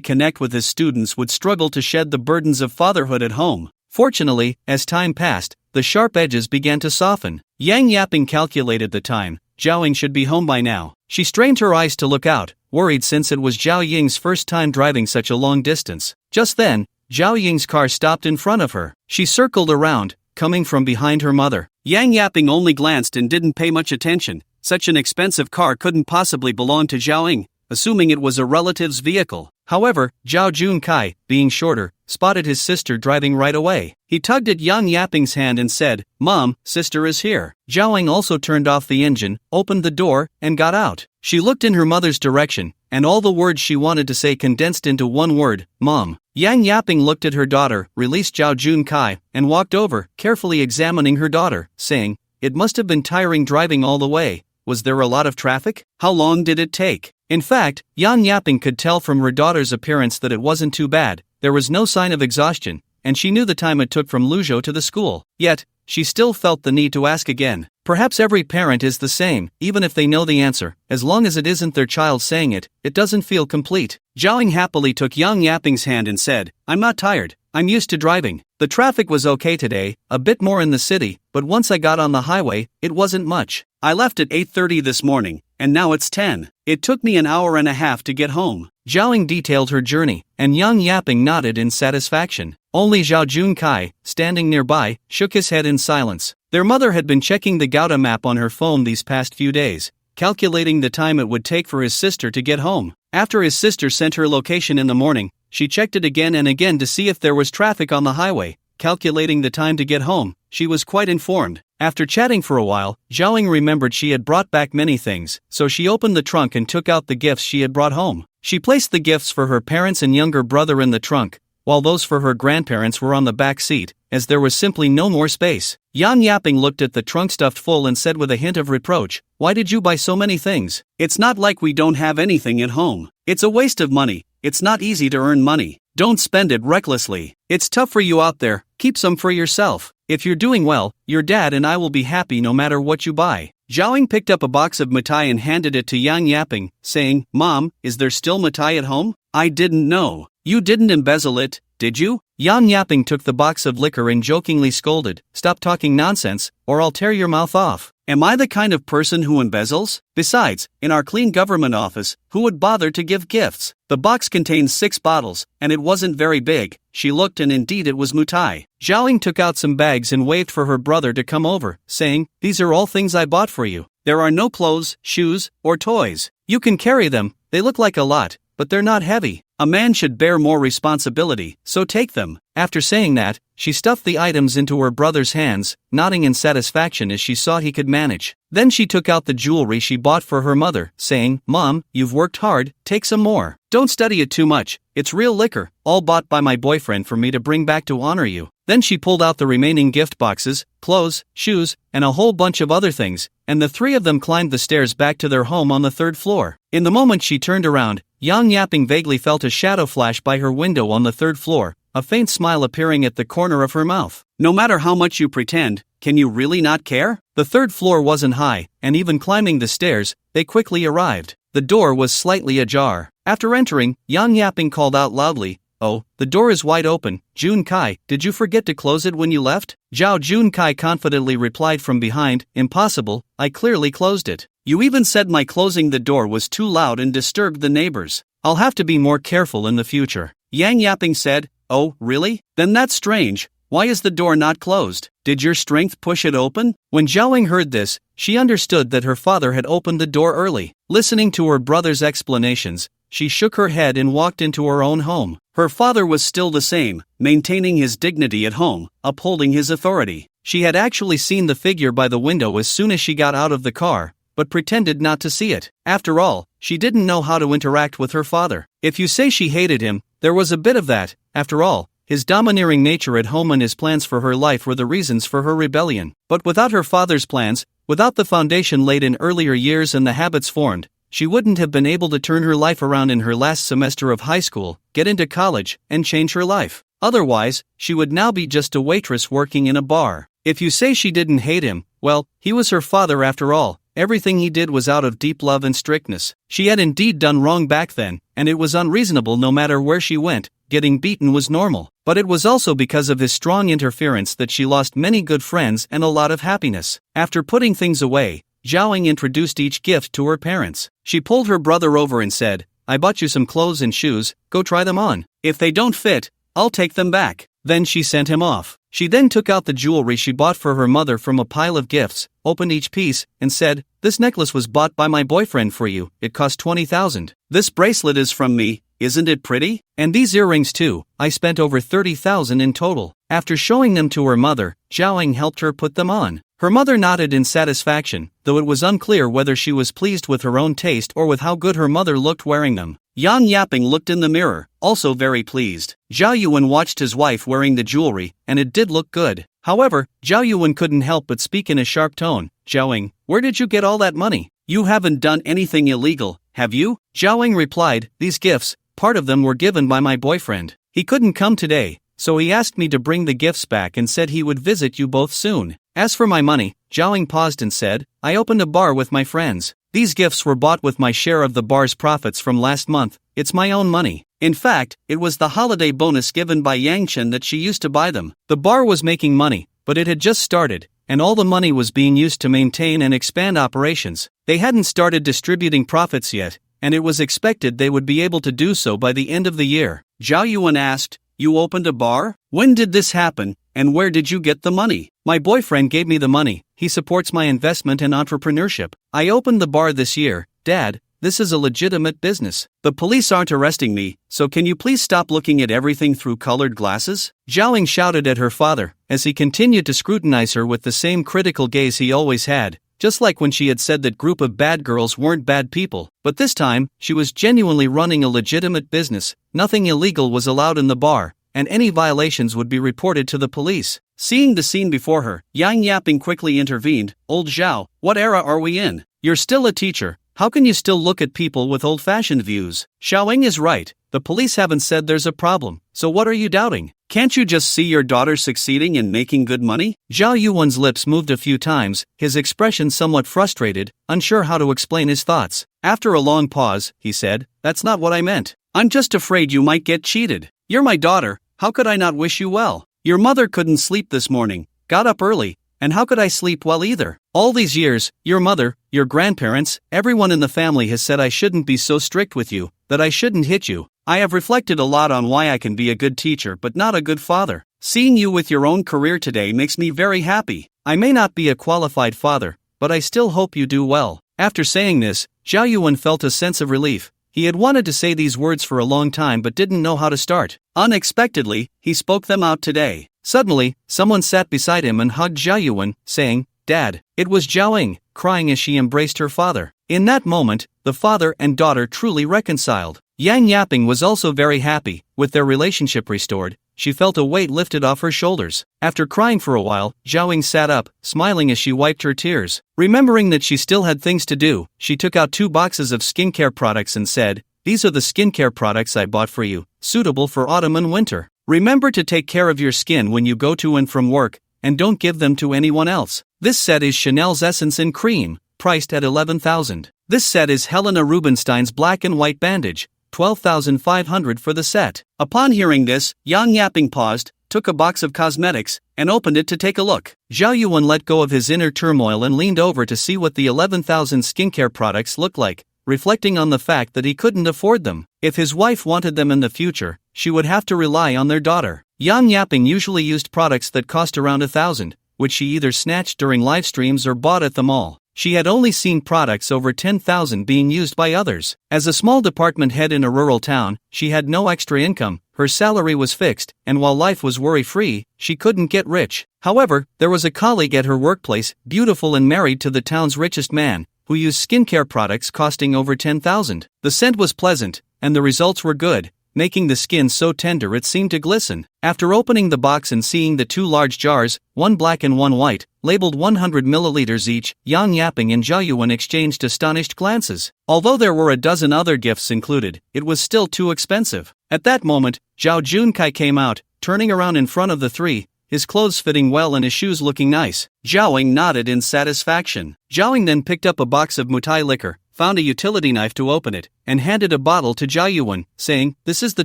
connect with his students would struggle to shed the burdens of fatherhood at home? Fortunately, as time passed, the sharp edges began to soften. Yang Yaping calculated the time. Zhao Ying should be home by now. She strained her eyes to look out, worried since it was Zhao Ying's first time driving such a long distance. Just then, Zhao Ying's car stopped in front of her. She circled around, coming from behind her mother. Yang Yaping only glanced and didn't pay much attention. Such an expensive car couldn't possibly belong to Zhao Ying, assuming it was a relative's vehicle. However, Zhao Junkai, being shorter, spotted his sister driving right away. He tugged at Yang Yaping's hand and said, "Mom, sister is here." Zhao Ying also turned off the engine, opened the door, and got out. She looked in her mother's direction, and all the words she wanted to say condensed into one word, "Mom." Yang Yaping looked at her daughter, released Zhao Junkai, and walked over, carefully examining her daughter, saying, "It must have been tiring driving all the way. Was there a lot of traffic? How long did it take?" In fact, Yang Yaping could tell from her daughter's appearance that it wasn't too bad. There was no sign of exhaustion, and she knew the time it took from Luzhou to the school. Yet, she still felt the need to ask again. Perhaps every parent is the same, even if they know the answer. As long as it isn't their child saying it, it doesn't feel complete. Zhao Ying happily took Yang Yaping's hand and said, "I'm not tired. I'm used to driving. The traffic was okay today, a bit more in the city, but once I got on the highway, it wasn't much. I left at 8:30 this morning, and now it's 10. It took me an hour and a half to get home." Zhao Ying detailed her journey, and Yang Yaping nodded in satisfaction. Only Zhao Junkai, standing nearby, shook his head in silence. Their mother had been checking the Gouda map on her phone these past few days, calculating the time it would take for his sister to get home. After his sister sent her location in the morning, she checked it again and again to see if there was traffic on the highway, calculating the time to get home. She was quite informed. After chatting for a while, Zhao Ying remembered she had brought back many things, so she opened the trunk and took out the gifts she had brought home. She placed the gifts for her parents and younger brother in the trunk, while those for her grandparents were on the back seat, as there was simply no more space. Yang Yaping looked at the trunk stuffed full and said with a hint of reproach, "Why did you buy so many things? It's not like we don't have anything at home. It's a waste of money. It's not easy to earn money. Don't spend it recklessly. It's tough for you out there. Keep some for yourself. If you're doing well, your dad and I will be happy no matter what you buy." Zhao picked up a box of mitai and handed it to Yang Yaping, saying, "Mom, is there still mitai at home? I didn't know. You didn't embezzle it, did you?" Yang Yaping took the box of liquor and jokingly scolded, "Stop talking nonsense, or I'll tear your mouth off. Am I the kind of person who embezzles? Besides, in our clean government office, who would bother to give gifts?" The box contained 6 bottles, and it wasn't very big. She looked and indeed it was mitai. Zhao took out some bags and waved for her brother to come over, saying, "These are all things I bought for you. There are no clothes, shoes, or toys. You can carry them, they look like a lot, but they're not heavy. A man should bear more responsibility, so take them." After saying that, she stuffed the items into her brother's hands, nodding in satisfaction as she saw he could manage. Then she took out the jewelry she bought for her mother, saying, "Mom, you've worked hard, take some more. Don't study it too much, it's real liquor, all bought by my boyfriend for me to bring back to honor you." Then she pulled out the remaining gift boxes, clothes, shoes, and a whole bunch of other things, and the 3 of them climbed the stairs back to their home on the 3rd floor. In the moment she turned around, Yang Yaping vaguely felt a shadow flash by her window on the 3rd floor, a faint smile appearing at the corner of her mouth. "No matter how much you pretend, can you really not care?" The 3rd floor wasn't high, and even climbing the stairs, they quickly arrived. The door was slightly ajar. After entering, Yang Yaping called out loudly, "Oh, the door is wide open. Jun Kai, did you forget to close it when you left?" Zhao Jun Kai confidently replied from behind, "Impossible, I clearly closed it. You even said my closing the door was too loud and disturbed the neighbors. I'll have to be more careful in the future." Yang Yaping said, "Oh, really? Then that's strange. Why is the door not closed? Did your strength push it open?" When Zhao heard this, she understood that her father had opened the door early. Listening to her brother's explanations, she shook her head and walked into her own home. Her father was still the same, maintaining his dignity at home, upholding his authority. She had actually seen the figure by the window as soon as she got out of the car, but pretended not to see it. After all, she didn't know how to interact with her father. If you say she hated him, there was a bit of that. After all, his domineering nature at home and his plans for her life were the reasons for her rebellion. But without her father's plans, without the foundation laid in earlier years and the habits formed, she wouldn't have been able to turn her life around in her last semester of high school, get into college, and change her life. Otherwise, she would now be just a waitress working in a bar. If you say she didn't hate him, well, he was her father after all. Everything he did was out of deep love and strictness. She had indeed done wrong back then, and it was unreasonable no matter where she went. Getting beaten was normal. But it was also because of his strong interference that she lost many good friends and a lot of happiness. After putting things away, Zhao introduced each gift to her parents. She pulled her brother over and said, "I bought you some clothes and shoes, go try them on. If they don't fit, I'll take them back." Then she sent him off. She then took out the jewelry she bought for her mother from a pile of gifts, opened each piece, and said, "This necklace was bought by my boyfriend for you, it cost 20,000. This bracelet is from me, isn't it pretty? And these earrings too, I spent over 30,000 in total." After showing them to her mother, Zhao helped her put them on. Her mother nodded in satisfaction, though it was unclear whether she was pleased with her own taste or with how good her mother looked wearing them. Yang Yaping looked in the mirror, also very pleased. Zhao Yuan watched his wife wearing the jewelry, and it did look good. However, Zhao Yuan couldn't help but speak in a sharp tone. "Zhao, where did you get all that money? You haven't done anything illegal, have you?" Zhao replied, "These gifts, part of them were given by my boyfriend. He couldn't come today, so he asked me to bring the gifts back and said he would visit you both soon. As for my money," Zhao paused and said, "I opened a bar with my friends. These gifts were bought with my share of the bar's profits from last month. It's my own money. In fact, it was the holiday bonus given by Yang Chen that she used to buy them." The bar was making money, but it had just started, and all the money was being used to maintain and expand operations. They hadn't started distributing profits yet, and it was expected they would be able to do so by the end of the year. Zhao Yuan asked, "You opened a bar? When did this happen, and where did you get the money?" "My boyfriend gave me the money, he supports my investment and entrepreneurship. I opened the bar this year, Dad, this is a legitimate business. The police aren't arresting me, so can you please stop looking at everything through colored glasses?" Zhao shouted at her father, as he continued to scrutinize her with the same critical gaze he always had, just like when she had said that group of bad girls weren't bad people. But this time, she was genuinely running a legitimate business, nothing illegal was allowed in the bar, and any violations would be reported to the police. Seeing the scene before her, Yang Yaping quickly intervened, "Old Zhao, what era are we in? You're still a teacher, how can you still look at people with old-fashioned views?" Xiaoying is right, The police haven't said there's a problem, so what are you doubting? Can't you just see your daughter succeeding and making good money? Zhao Yuan's lips moved a few times, his expression somewhat frustrated, unsure how to explain his thoughts. After a long pause, he said, "That's not what I meant. I'm just afraid you might get cheated. You're my daughter, how could I not wish you well? Your mother couldn't sleep this morning, got up early, and how could I sleep well either? All these years, your mother, your grandparents, everyone in the family has said I shouldn't be so strict with you, that I shouldn't hit you. I have reflected a lot on why I can be a good teacher but not a good father. Seeing you with your own career today makes me very happy. I may not be a qualified father, but I still hope you do well." After saying this, Zhao Yuan felt a sense of relief. He had wanted to say these words for a long time but didn't know how to start. Unexpectedly, he spoke them out today. Suddenly, someone sat beside him and hugged Zhao Yuan, saying, "Dad." It was Zhao Ying, crying as she embraced her father. In that moment, the father and daughter truly reconciled. Yang Yaping was also very happy. With their relationship restored, she felt a weight lifted off her shoulders. After crying for a while, Zhao Ying sat up, smiling as she wiped her tears. Remembering that she still had things to do, she took out 2 boxes of skincare products and said, "These are the skincare products I bought for you, suitable for autumn and winter. Remember to take care of your skin when you go to and from work, and don't give them to anyone else. This set is Chanel's Essence in Cream, priced at 11,000. This set is Helena Rubinstein's Black and White Bandage, 12,500 for the set." Upon hearing this, Yang Yaping paused, took a box of cosmetics, and opened it to take a look. Zhao Yuan let go of his inner turmoil and leaned over to see what the 11,000 skincare products looked like, reflecting on the fact that he couldn't afford them. If his wife wanted them in the future, she would have to rely on their daughter. Yang Yaping usually used products that cost around 1,000, which she either snatched during live streams or bought at the mall. She had only seen products over 10,000 being used by others. As a small department head in a rural town, she had no extra income, her salary was fixed, and while life was worry-free, she couldn't get rich. However, there was a colleague at her workplace, beautiful and married to the town's richest man, who used skincare products costing over 10,000. The scent was pleasant, and the results were good, making the skin so tender it seemed to glisten. After opening the box and seeing the 2 large jars, one black and one white, labeled 100 milliliters each, Yang Yaping and Zhao Yuan exchanged astonished glances. Although there were a dozen other gifts included, it was still too expensive. At that moment, Zhao Junkai came out, turning around in front of the 3, his clothes fitting well and his shoes looking nice. Zhao Ying nodded in satisfaction. Zhao Ying then picked up a box of Mutai liquor, found a utility knife to open it, and handed a bottle to Zhao Yuan, saying, "This is the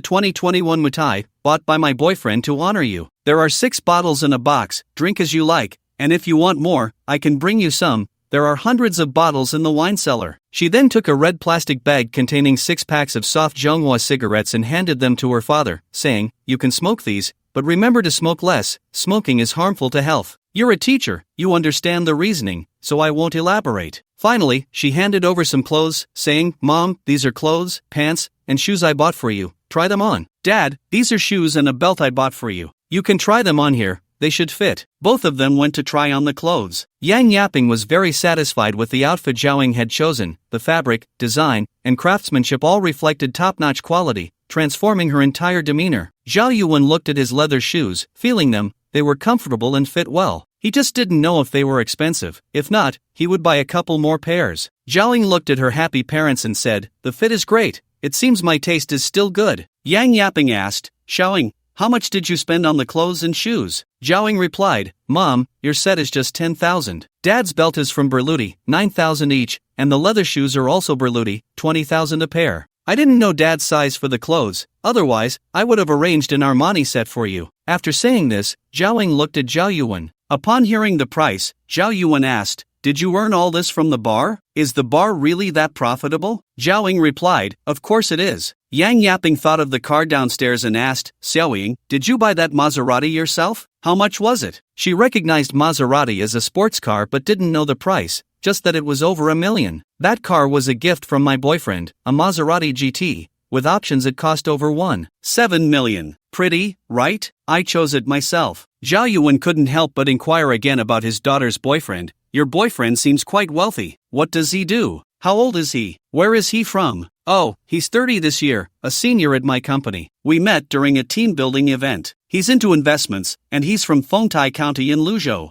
2021 Mutai, bought by my boyfriend to honor you. There are 6 bottles in a box, drink as you like, and if you want more, I can bring you some. There are hundreds of bottles in the wine cellar." She then took a red plastic bag containing 6 packs of soft Zhonghua cigarettes and handed them to her father, saying, "You can smoke these, but remember to smoke less, smoking is harmful to health. You're a teacher, you understand the reasoning, so I won't elaborate." Finally, she handed over some clothes, saying, "Mom, these are clothes, pants, and shoes I bought for you. Try them on." "Dad, these are shoes and a belt I bought for you. You can try them on here, they should fit." Both of them went to try on the clothes. Yang Yaping was very satisfied with the outfit Zhao Ying had chosen. The fabric, design, and craftsmanship all reflected top-notch quality, transforming her entire demeanor. Zhao Yuan looked at his leather shoes, feeling them, they were comfortable and fit well. He just didn't know if they were expensive. If not, he would buy a couple more pairs. Zhao Ying looked at her happy parents and said, "The fit is great. It seems my taste is still good." Yang Yaping asked, "Zhao Ying, how much did you spend on the clothes and shoes?" Zhao Ying replied, "Mom, your set is just 10,000. Dad's belt is from Berluti, 9,000 each, and the leather shoes are also Berluti, 20,000 a pair. I didn't know Dad's size for the clothes, otherwise, I would have arranged an Armani set for you." After saying this, Zhao Ying looked at Zhao Yuan. Upon hearing the price, Zhao Yuan asked, "Did you earn all this from the bar? Is the bar really that profitable?" Zhao Ying replied, "Of course it is." Yang Yaping thought of the car downstairs and asked, "Xiao Ying, did you buy that Maserati yourself? How much was it?" She recognized Maserati as a sports car but didn't know the price, just that it was over $1 million. "That car was a gift from my boyfriend, a Maserati GT. With options it cost over $1.7 million. Pretty, right? I chose it myself." Zhao Yuan couldn't help but inquire again about his daughter's boyfriend. "Your boyfriend seems quite wealthy. What does he do? How old is he? Where is he from?" "Oh, he's 30 this year, a senior at my company. We met during a team building event. He's into investments, and he's from Fengtai County in Luzhou."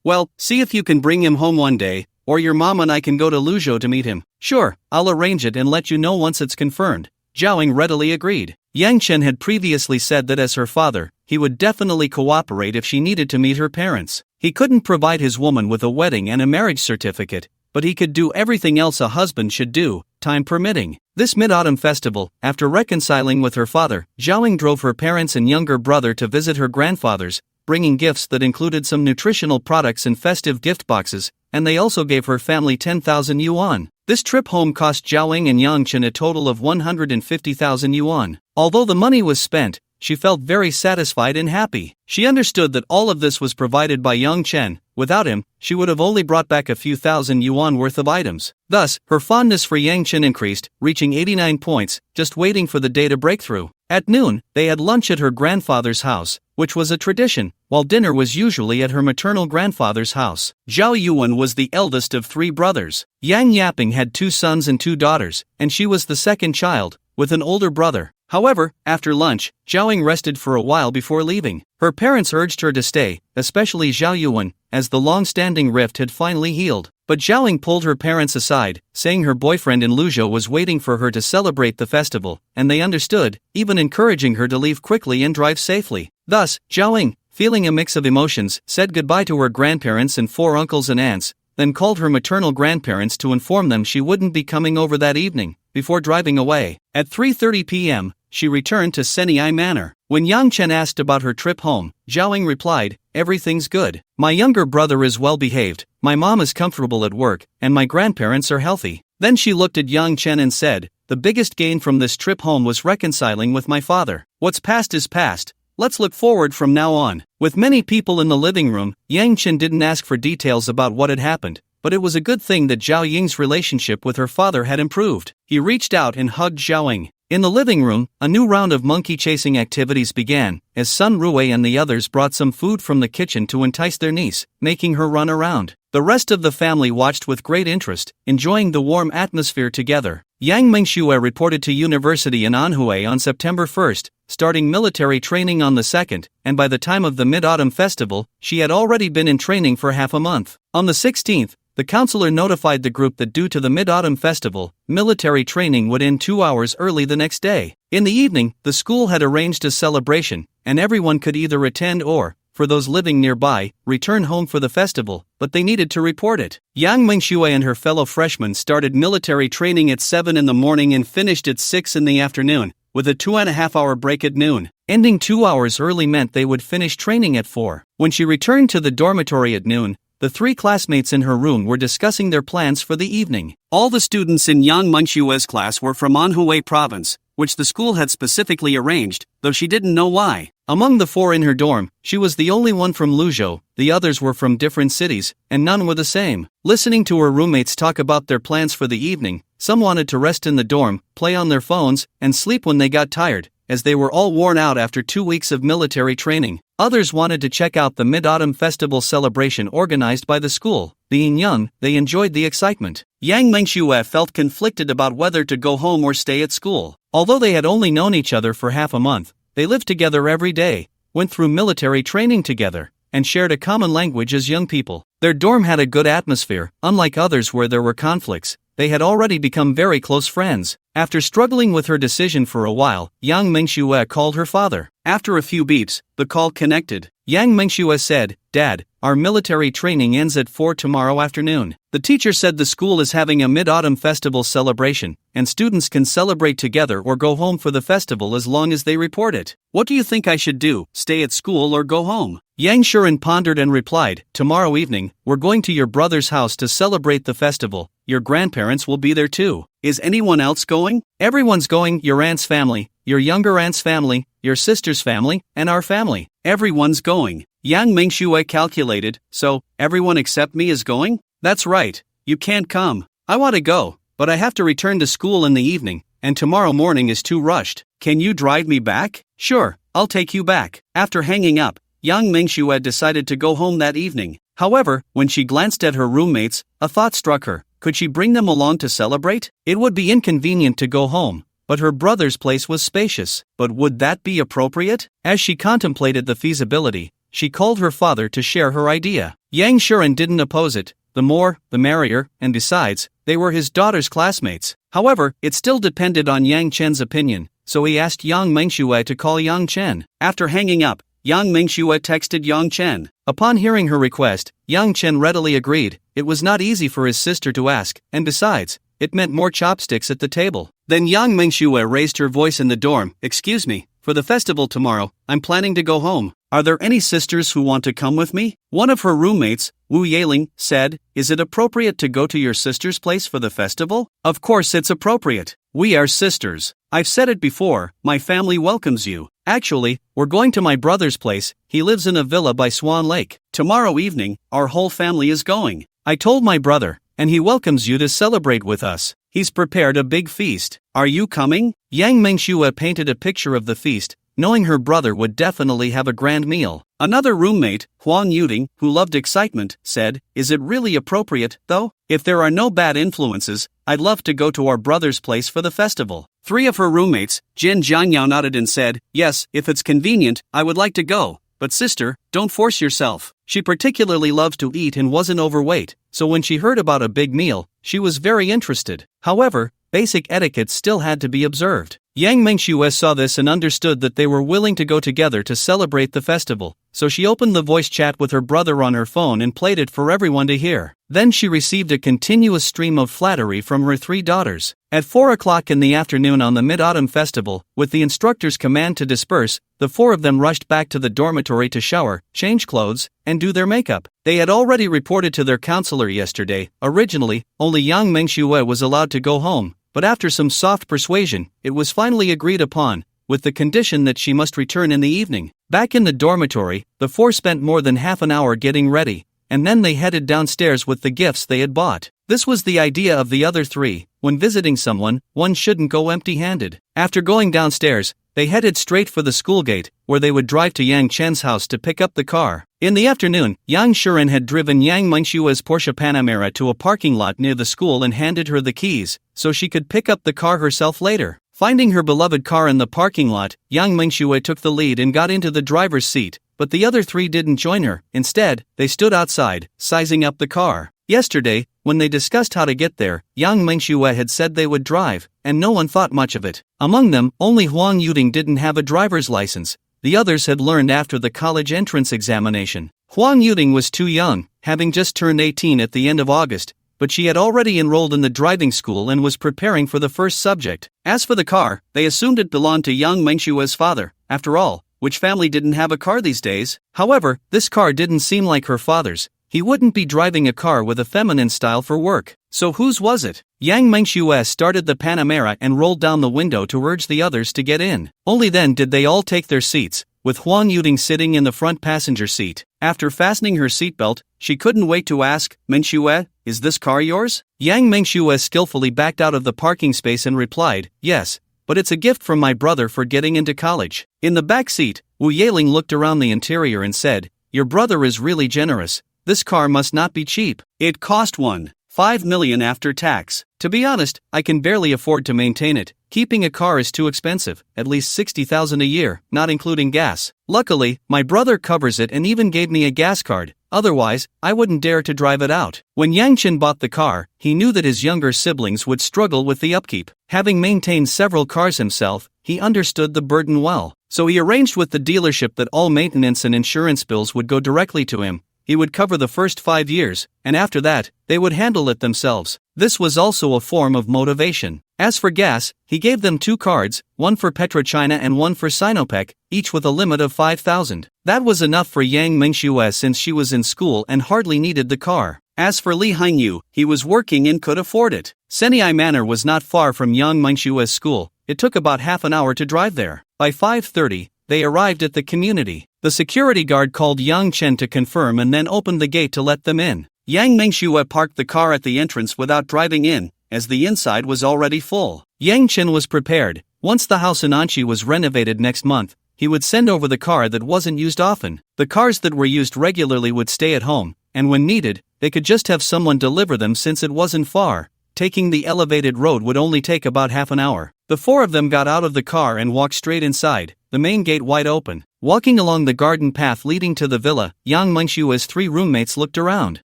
Well, see if you can bring him home one day, or your mom and I can go to Luzhou to meet him." "Sure, I'll arrange it and let you know once it's confirmed." Zhao readily agreed. Yang Chen had previously said that as her father, he would definitely cooperate if she needed to meet her parents. He couldn't provide his woman with a wedding and a marriage certificate, but he could do everything else a husband should do, time permitting. This mid-autumn festival, after reconciling with her father, Zhao drove her parents and younger brother to visit her grandfather's, bringing gifts that included some nutritional products and festive gift boxes, and they also gave her family 10,000 yuan. This trip home cost Zhao and Yang Chen a total of 150,000 yuan. Although the money was spent, she felt very satisfied and happy. She understood that all of this was provided by Yang Chen. Without him, she would have only brought back a few thousand yuan worth of items. Thus, her fondness for Yang Chen increased, reaching 89 points, just waiting for the day to break through. At noon, they had lunch at her grandfather's house, which was a tradition, while dinner was usually at her maternal grandfather's house. Zhao Yuan was the eldest of 3 brothers. Yang Yaping had 2 sons and 2 daughters, and she was the second child, with an older brother. However, after lunch, Zhao rested for a while before leaving. Her parents urged her to stay, especially Zhao Yuan, as the long-standing rift had finally healed. But Zhao pulled her parents aside, saying her boyfriend in Luzhou was waiting for her to celebrate the festival, and they understood, even encouraging her to leave quickly and drive safely. Thus, Zhao, feeling a mix of emotions, said goodbye to her grandparents and 4 uncles and aunts, then called her maternal grandparents to inform them she wouldn't be coming over that evening, before driving away. At 3:30 p.m., she returned to Senai Manor. When Yang Chen asked about her trip home, Zhao replied, "Everything's good. My younger brother is well behaved, my mom is comfortable at work, and my grandparents are healthy." Then she looked at Yang Chen and said, "The biggest gain from this trip home was reconciling with my father. What's past is past. Let's look forward from now on." With many people in the living room, Yang Chen didn't ask for details about what had happened, but it was a good thing that Zhao Ying's relationship with her father had improved. He reached out and hugged Zhao Ying. In the living room, a new round of monkey-chasing activities began, as Sun Rui and the others brought some food from the kitchen to entice their niece, making her run around. The rest of the family watched with great interest, enjoying the warm atmosphere together. Yang Mingxue reported to university in Anhui on September 1st, starting military training on the 2nd, and by the time of the Mid-Autumn Festival, she had already been in training for half a month. On the 16th, the counselor notified the group that due to the Mid-Autumn Festival, military training would end 2 hours early the next day. In the evening, the school had arranged a celebration, and everyone could either attend or, for those living nearby, return home for the festival, but they needed to report it. Yang Mingxue and her fellow freshmen started military training at 7 in the morning and finished at 6 in the afternoon, with a 2.5-hour break at noon. Ending 2 hours early meant they would finish training at 4. When she returned to the dormitory at noon, the 3 classmates in her room were discussing their plans for the evening. All the students in Yang Mingxue's class were from Anhui province, which the school had specifically arranged, though she didn't know why. Among the 4 in her dorm, she was the only one from Luzhou, the others were from different cities, and none were the same. Listening to her roommates talk about their plans for the evening, some wanted to rest in the dorm, play on their phones, and sleep when they got tired, as they were all worn out after 2 weeks of military training. Others wanted to check out the Mid-Autumn Festival celebration organized by the school. Being young, they enjoyed the excitement. Yang Mingxue felt conflicted about whether to go home or stay at school. Although they had only known each other for half a month, they lived together every day, went through military training together, and shared a common language as young people. Their dorm had a good atmosphere, unlike others where there were conflicts. They had already become very close friends. After struggling with her decision for a while, Yang Mingxue called her father. After a few beeps, the call connected. Yang Mingxue said, "Dad, our military training ends at 4 tomorrow afternoon. The teacher said the school is having a Mid-Autumn Festival celebration, and students can celebrate together or go home for the festival as long as they report it. What do you think I should do, stay at school or go home?" Yang Shuren pondered and replied, "Tomorrow evening, we're going to your brother's house to celebrate the festival. Your grandparents will be there too. Is anyone else going?" "Everyone's going, your aunt's family, your younger aunt's family, your sister's family, and our family. Everyone's going." Yang Mingxue calculated, "So, everyone except me is going?" "That's right. You can't come. I want to go, but I have to return to school in the evening, and tomorrow morning is too rushed. Can you drive me back?" "Sure, I'll take you back." After hanging up, Yang Mingxue decided to go home that evening. However, when she glanced at her roommates, a thought struck her. Could she bring them along to celebrate? It would be inconvenient to go home, but her brother's place was spacious. But would that be appropriate? As she contemplated the feasibility, she called her father to share her idea. Yang Shuren didn't oppose it, the more, the merrier, and besides, they were his daughter's classmates. However, it still depended on Yang Chen's opinion, so he asked Yang Mengxue to call Yang Chen. After hanging up, Yang Mengxue texted Yang Chen. Upon hearing her request, Yang Chen readily agreed. It was not easy for his sister to ask, and besides, it meant more chopsticks at the table. Then Yang Mengxue raised her voice in the dorm. "Excuse me, for the festival tomorrow, I'm planning to go home. Are there any sisters who want to come with me?" One of her roommates, Wu Yeling, said, "Is it appropriate to go to your sister's place for the festival?" "Of course it's appropriate. We are sisters. I've said it before, my family welcomes you. Actually, we're going to my brother's place. He lives in a villa by Swan Lake. Tomorrow evening, our whole family is going. I told my brother, and he welcomes you to celebrate with us. He's prepared a big feast. Are you coming?" Yang Mengxue painted a picture of the feast, knowing her brother would definitely have a grand meal. Another roommate, Huang Yuding, who loved excitement, said, "Is it really appropriate, though? If there are no bad influences, I'd love to go to our brother's place for the festival." Three of her roommates, Jin Jianyao, nodded and said, "Yes, if it's convenient, I would like to go. But sister, don't force yourself." She particularly loves to eat and wasn't overweight, so when she heard about a big meal, she was very interested. However, basic etiquette still had to be observed. Yang Mengxue saw this and understood that they were willing to go together to celebrate the festival, so she opened the voice chat with her brother on her phone and played it for everyone to hear. Then she received a continuous stream of flattery from her three daughters. At 4 o'clock in the afternoon on the Mid-Autumn Festival, with the instructor's command to disperse, the four of them rushed back to the dormitory to shower, change clothes, and do their makeup. They had already reported to their counselor yesterday. Originally, only Yang Mengxue was allowed to go home, but after some soft persuasion, it was finally agreed upon, with the condition that she must return in the evening. Back in the dormitory, the four spent more than half an hour getting ready, and then they headed downstairs with the gifts they had bought. This was the idea of the other three. When visiting someone, one shouldn't go empty-handed. After going downstairs, they headed straight for the school gate, where they would drive to Yang Chen's house to pick up the car. In the afternoon, Yang Shuren had driven Yang Mengxue's Porsche Panamera to a parking lot near the school and handed her the keys, so she could pick up the car herself later. Finding her beloved car in the parking lot, Yang Mengxue took the lead and got into the driver's seat, but the other three didn't join her. Instead, they stood outside, sizing up the car. Yesterday, when they discussed how to get there, Yang Mengxue had said they would drive, and no one thought much of it. Among them, only Huang Yuding didn't have a driver's license. The others had learned after the college entrance examination. Huang Yuding was too young, having just turned 18 at the end of August, but she had already enrolled in the driving school and was preparing for the first subject. As for the car, they assumed it belonged to Yang Mengxue's father. After all, which family didn't have a car these days? However, this car didn't seem like her father's. He wouldn't be driving a car with a feminine style for work. So whose was it? Yang Mengxue started the Panamera and rolled down the window to urge the others to get in. Only then did they all take their seats, with Huang Yuding sitting in the front passenger seat. After fastening her seatbelt, she couldn't wait to ask, "Mengxue, is this car yours?" Yang Mengxue skillfully backed out of the parking space and replied, "Yes, but it's a gift from my brother for getting into college." In the back seat, Wu Yeling looked around the interior and said, "Your brother is really generous. This car must not be cheap. It cost 1.5 million after tax. To be honest, I can barely afford to maintain it. Keeping a car is too expensive, at least 60,000 a year, not including gas. Luckily, my brother covers it and even gave me a gas card. Otherwise, I wouldn't dare to drive it out." When Yang Chen bought the car, he knew that his younger siblings would struggle with the upkeep. Having maintained several cars himself, he understood the burden well. So he arranged with the dealership that all maintenance and insurance bills would go directly to him. He would cover the first 5 years, and after that, they would handle it themselves. This was also a form of motivation. As for gas, he gave them 2 cards, one for PetroChina and one for Sinopec, each with a limit of 5,000. That was enough for Yang Mengxue since she was in school and hardly needed the car. As for Li Hangyu, he was working and could afford it. Senai Manor was not far from Yang Mengxue's school. It took about half an hour to drive there. By 5:30, they arrived at the community. The security guard called Yang Chen to confirm and then opened the gate to let them in. Yang Mengxue parked the car at the entrance without driving in, as the inside was already full. Yang Chen was prepared. Once the house in Anchi was renovated next month, he would send over the car that wasn't used often. The cars that were used regularly would stay at home, and when needed, they could just have someone deliver them since it wasn't far. Taking the elevated road would only take about half an hour. The four of them got out of the car and walked straight inside, the main gate wide open. Walking along the garden path leading to the villa, Yang Mengshua's three roommates looked around.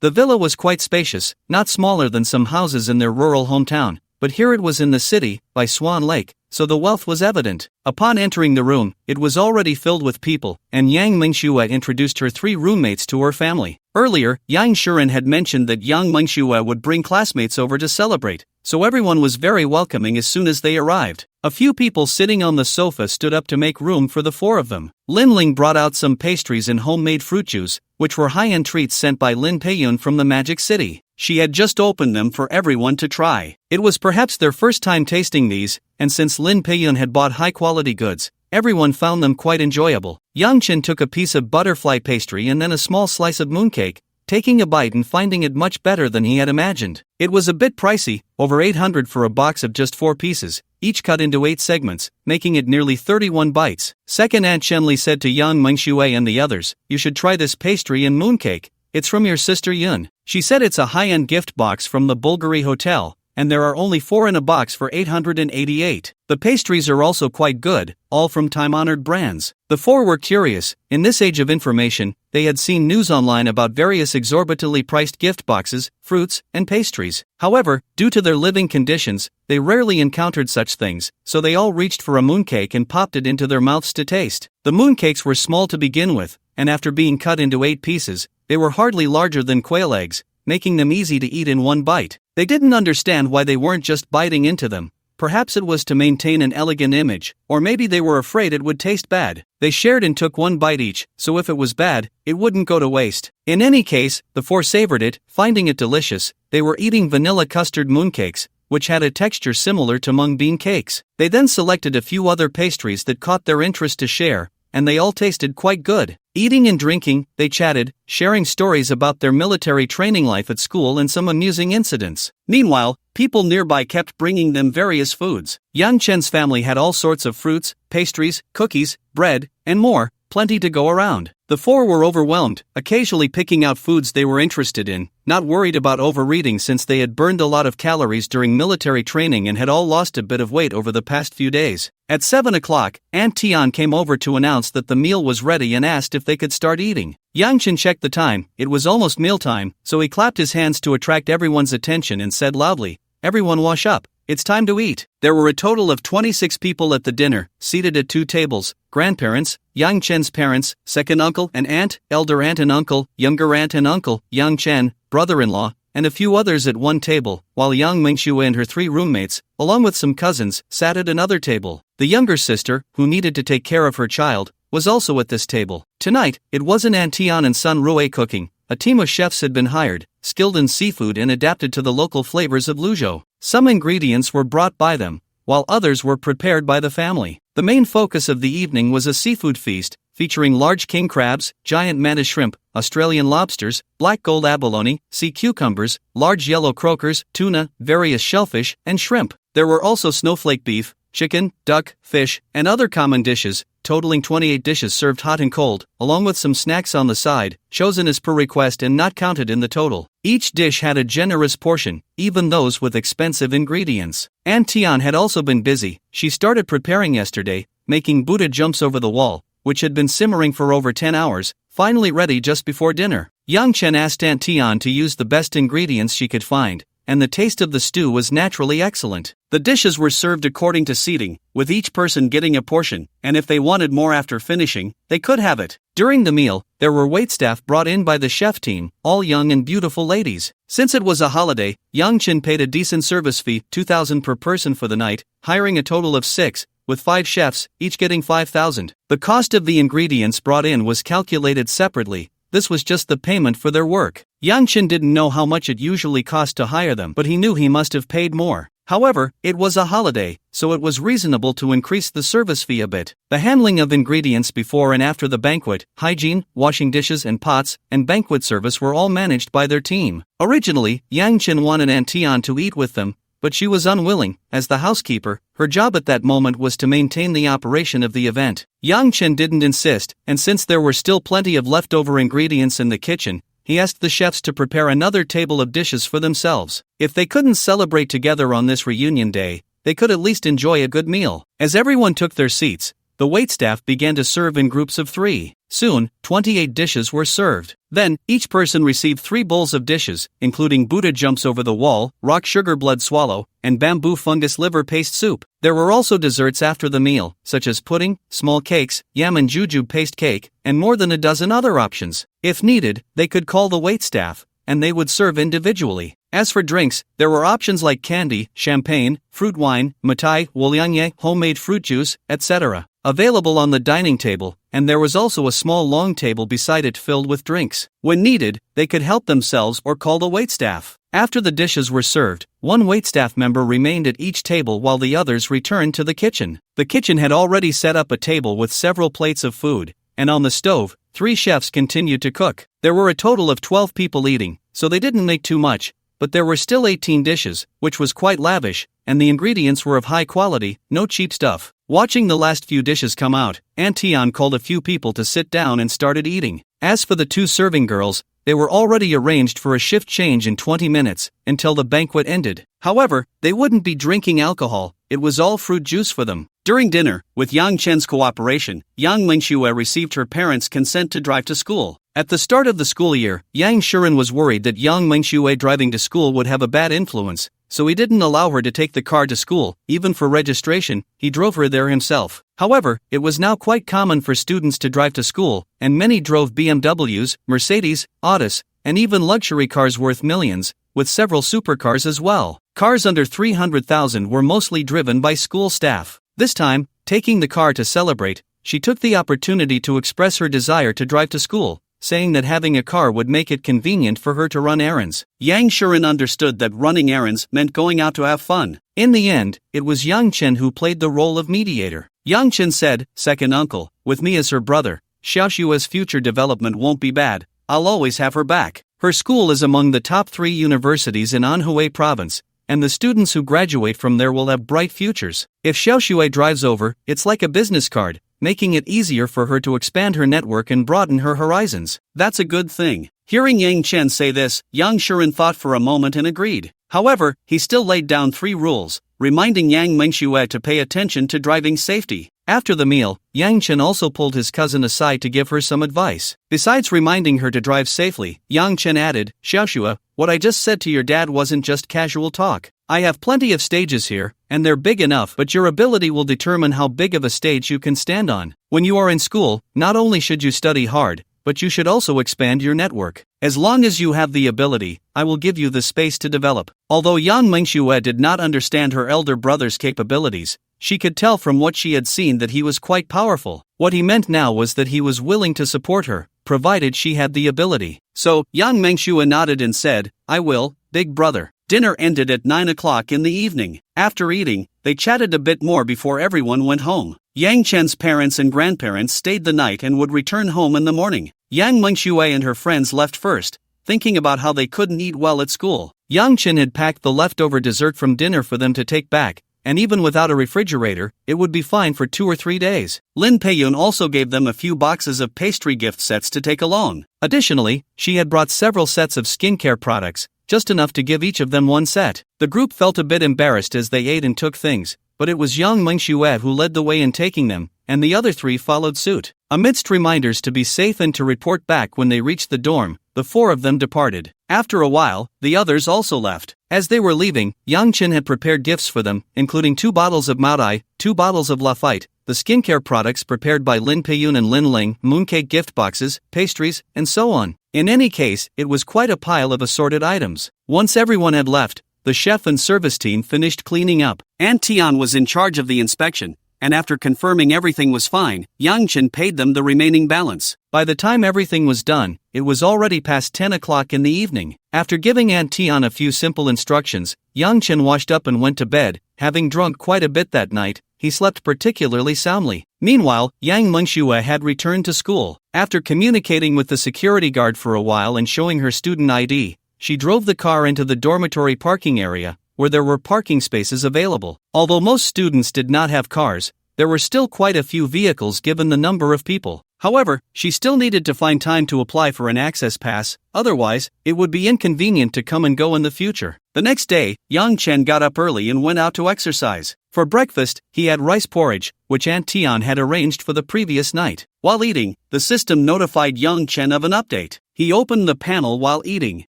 The villa was quite spacious, not smaller than some houses in their rural hometown, but here it was in the city, by Swan Lake, so the wealth was evident. Upon entering the room, it was already filled with people, and Yang Mengshua introduced her three roommates to her family. Earlier, Yang Shiren had mentioned that Yang Mengshua would bring classmates over to celebrate, so everyone was very welcoming as soon as they arrived. A few people sitting on the sofa stood up to make room for the four of them. Lin Ling brought out some pastries and homemade fruit juice, which were high-end treats sent by Lin Peiyun from the Magic City. She had just opened them for everyone to try. It was perhaps their first time tasting these, and since Lin Peiyun had bought high-quality goods, everyone found them quite enjoyable. Yang Chen took a piece of butterfly pastry and then a small slice of mooncake, taking a bite and finding it much better than he had imagined. It was a bit pricey, over 800 for a box of just 4 pieces, each cut into 8 segments, making it nearly 31 bites. Second Aunt Shenli said to Yang Mengshue and the others, "You should try this pastry and mooncake. It's from your sister Yun." She said it's a high-end gift box from the Bulgari Hotel, and there are only 4 in a box for 888. The pastries are also quite good, all from time-honored brands. The 4 were curious. In this age of information, they had seen news online about various exorbitantly priced gift boxes, fruits, and pastries. However, due to their living conditions, they rarely encountered such things, so they all reached for a mooncake and popped it into their mouths to taste. The mooncakes were small to begin with, and after being cut into 8 pieces, they were hardly larger than quail eggs, making them easy to eat in one bite. They didn't understand why they weren't just biting into them. Perhaps it was to maintain an elegant image, or maybe they were afraid it would taste bad. They shared and took 1 bite each, so if it was bad, it wouldn't go to waste. In any case, the 4 savored it, finding it delicious. They were eating vanilla custard mooncakes, which had a texture similar to mung bean cakes. They then selected a few other pastries that caught their interest to share, and they all tasted quite good. Eating and drinking, they chatted, sharing stories about their military training life at school and some amusing incidents. Meanwhile, people nearby kept bringing them various foods. Yang Chen's family had all sorts of fruits, pastries, cookies, bread, and more, plenty to go around. The 4 were overwhelmed, occasionally picking out foods they were interested in, not worried about overeating since they had burned a lot of calories during military training and had all lost a bit of weight over the past few days. At 7 o'clock, Aunt Tian came over to announce that the meal was ready and asked if they could start eating. Yang Chen checked the time. It was almost mealtime, so he clapped his hands to attract everyone's attention and said loudly, "Everyone wash up. It's time to eat." There were a total of 26 people at the dinner, seated at 2 tables: grandparents, Yang Chen's parents, second uncle and aunt, elder aunt and uncle, younger aunt and uncle, Yang Chen, brother-in-law, and a few others at one table, while Yang Mengshua and her 3 roommates, along with some cousins, sat at another table. The younger sister, who needed to take care of her child, was also at this table. Tonight, it wasn't Aunt Tian and son Rue cooking. A team of chefs had been hired, skilled in seafood and adapted to the local flavors of Luzhou. Some ingredients were brought by them, while others were prepared by the family. The main focus of the evening was a seafood feast, featuring large king crabs, giant mantis shrimp, Australian lobsters, black gold abalone, sea cucumbers, large yellow croakers, tuna, various shellfish, and shrimp. There were also snowflake beef, chicken, duck, fish, and other common dishes, totaling 28 dishes served hot and cold, along with some snacks on the side, chosen as per request and not counted in the total. Each dish had a generous portion, even those with expensive ingredients. Aunt Tian had also been busy. She started preparing yesterday, making Buddha jumps over the wall, which had been simmering for over 10 hours, finally ready just before dinner. Yang Chen asked Aunt Tian to use the best ingredients she could find, and the taste of the stew was naturally excellent. The dishes were served according to seating, with each person getting a portion, and if they wanted more after finishing, they could have it. During the meal, there were waitstaff brought in by the chef team, all young and beautiful ladies. Since it was a holiday, Yang Chen paid a decent service fee, 2,000 per person for the night, hiring a total of 6, with 5 chefs, each getting 5,000. The cost of the ingredients brought in was calculated separately. This was just the payment for their work. Yang Chen didn't know how much it usually cost to hire them, but he knew he must have paid more. However, it was a holiday, so it was reasonable to increase the service fee a bit. The handling of ingredients before and after the banquet, hygiene, washing dishes and pots, and banquet service were all managed by their team. Originally, Yang Chen wanted Aunt Tian to eat with them, but she was unwilling. As the housekeeper, her job at that moment was to maintain the operation of the event. Yang Chen didn't insist, and since there were still plenty of leftover ingredients in the kitchen, he asked the chefs to prepare another table of dishes for themselves. If they couldn't celebrate together on this reunion day, they could at least enjoy a good meal. As everyone took their seats, the waitstaff began to serve in groups of 3. Soon, 28 dishes were served. Then, each person received 3 bowls of dishes, including Buddha jumps over the wall, rock sugar blood swallow, and bamboo fungus liver paste soup. There were also desserts after the meal, such as pudding, small cakes, yam and jujube paste cake, and more than a dozen other options. If needed, they could call the waitstaff, and they would serve individually. As for drinks, there were options like candy, champagne, fruit wine, mitai, wolyangye, homemade fruit juice, etc. available on the dining table, and there was also a small long table beside it filled with drinks. When needed, they could help themselves or call the waitstaff. After the dishes were served, one waitstaff member remained at each table while the others returned to the kitchen. The kitchen had already set up a table with several plates of food, and on the stove, 3 chefs continued to cook. There were a total of 12 people eating, so they didn't make too much, but there were still 18 dishes, which was quite lavish, and the ingredients were of high quality, no cheap stuff. Watching the last few dishes come out, Aunt Tian called a few people to sit down and started eating. As for the 2 serving girls, they were already arranged for a shift change in 20 minutes, until the banquet ended. However, they wouldn't be drinking alcohol, it was all fruit juice for them. During dinner, with Yang Chen's cooperation, Yang Mengxue received her parents' consent to drive to school. At the start of the school year, Yang Shiren was worried that Yang Mengxue driving to school would have a bad influence, so he didn't allow her to take the car to school. Even for registration, he drove her there himself. However, it was now quite common for students to drive to school, and many drove BMWs, Mercedes, Autos, and even luxury cars worth millions, with several supercars as well. Cars under 300,000 were mostly driven by school staff. This time, taking the car to celebrate, she took the opportunity to express her desire to drive to school, saying that having a car would make it convenient for her to run errands. Yang Shiren understood that running errands meant going out to have fun. In the end, it was Yang Chen who played the role of mediator. Yang Chen said, "Second uncle, with me as her brother, Xiaoshua's future development won't be bad, I'll always have her back. Her school is among the top 3 universities in Anhui province, and the students who graduate from there will have bright futures. If Xiaoshue drives over, it's like a business card, making it easier for her to expand her network and broaden her horizons. That's a good thing." Hearing Yang Chen say this, Yang Shiren thought for a moment and agreed. However, he still laid down 3 rules, reminding Yang Mengxue to pay attention to driving safety. After the meal, Yang Chen also pulled his cousin aside to give her some advice. Besides reminding her to drive safely, Yang Chen added, "Xiaoshua, what I just said to your dad wasn't just casual talk. I have plenty of stages here, and they're big enough, but your ability will determine how big of a stage you can stand on. When you are in school, not only should you study hard, but you should also expand your network. As long as you have the ability, I will give you the space to develop." Although Yang Mengxue did not understand her elder brother's capabilities, she could tell from what she had seen that he was quite powerful. What he meant now was that he was willing to support her, provided she had the ability. So, Yang Mengxue nodded and said, "I will, big brother." Dinner ended at 9 o'clock in the evening. After eating, they chatted a bit more before everyone went home. Yang Chen's parents and grandparents stayed the night and would return home in the morning. Yang Mengxue and her friends left first, thinking about how they couldn't eat well at school. Yang Chen had packed the leftover dessert from dinner for them to take back, and even without a refrigerator, it would be fine for 2 or 3 days. Lin Peiyun also gave them a few boxes of pastry gift sets to take along. Additionally, she had brought several sets of skincare products, just enough to give each of them 1 set. The group felt a bit embarrassed as they ate and took things, but it was Yang Mengxue who led the way in taking them, and the other 3 followed suit. Amidst reminders to be safe and to report back when they reached the dorm, the 4 of them departed. After a while, the others also left. As they were leaving, Yang Chen had prepared gifts for them, including 2 bottles of Maodai, 2 bottles of Lafite, the skincare products prepared by Lin Peiyun and Lin Ling, mooncake gift boxes, pastries, and so on. In any case, it was quite a pile of assorted items. Once everyone had left, the chef and service team finished cleaning up. Aunt Tian was in charge of the inspection, and after confirming everything was fine, Yang Chen paid them the remaining balance. By the time everything was done, it was already past 10 o'clock in the evening. After giving Aunt Tian a few simple instructions, Yang Chen washed up and went to bed. Having drunk quite a bit that night, he slept particularly soundly. Meanwhile, Yang Mengxue had returned to school. After communicating with the security guard for a while and showing her student ID, she drove the car into the dormitory parking area, where there were parking spaces available. Although most students did not have cars, there were still quite a few vehicles given the number of people. However, she still needed to find time to apply for an access pass, otherwise, it would be inconvenient to come and go in the future. The next day, Yang Chen got up early and went out to exercise. For breakfast, he had rice porridge, which Aunt Tian had arranged for the previous night. While eating, the system notified Yang Chen of an update. He opened the panel while eating.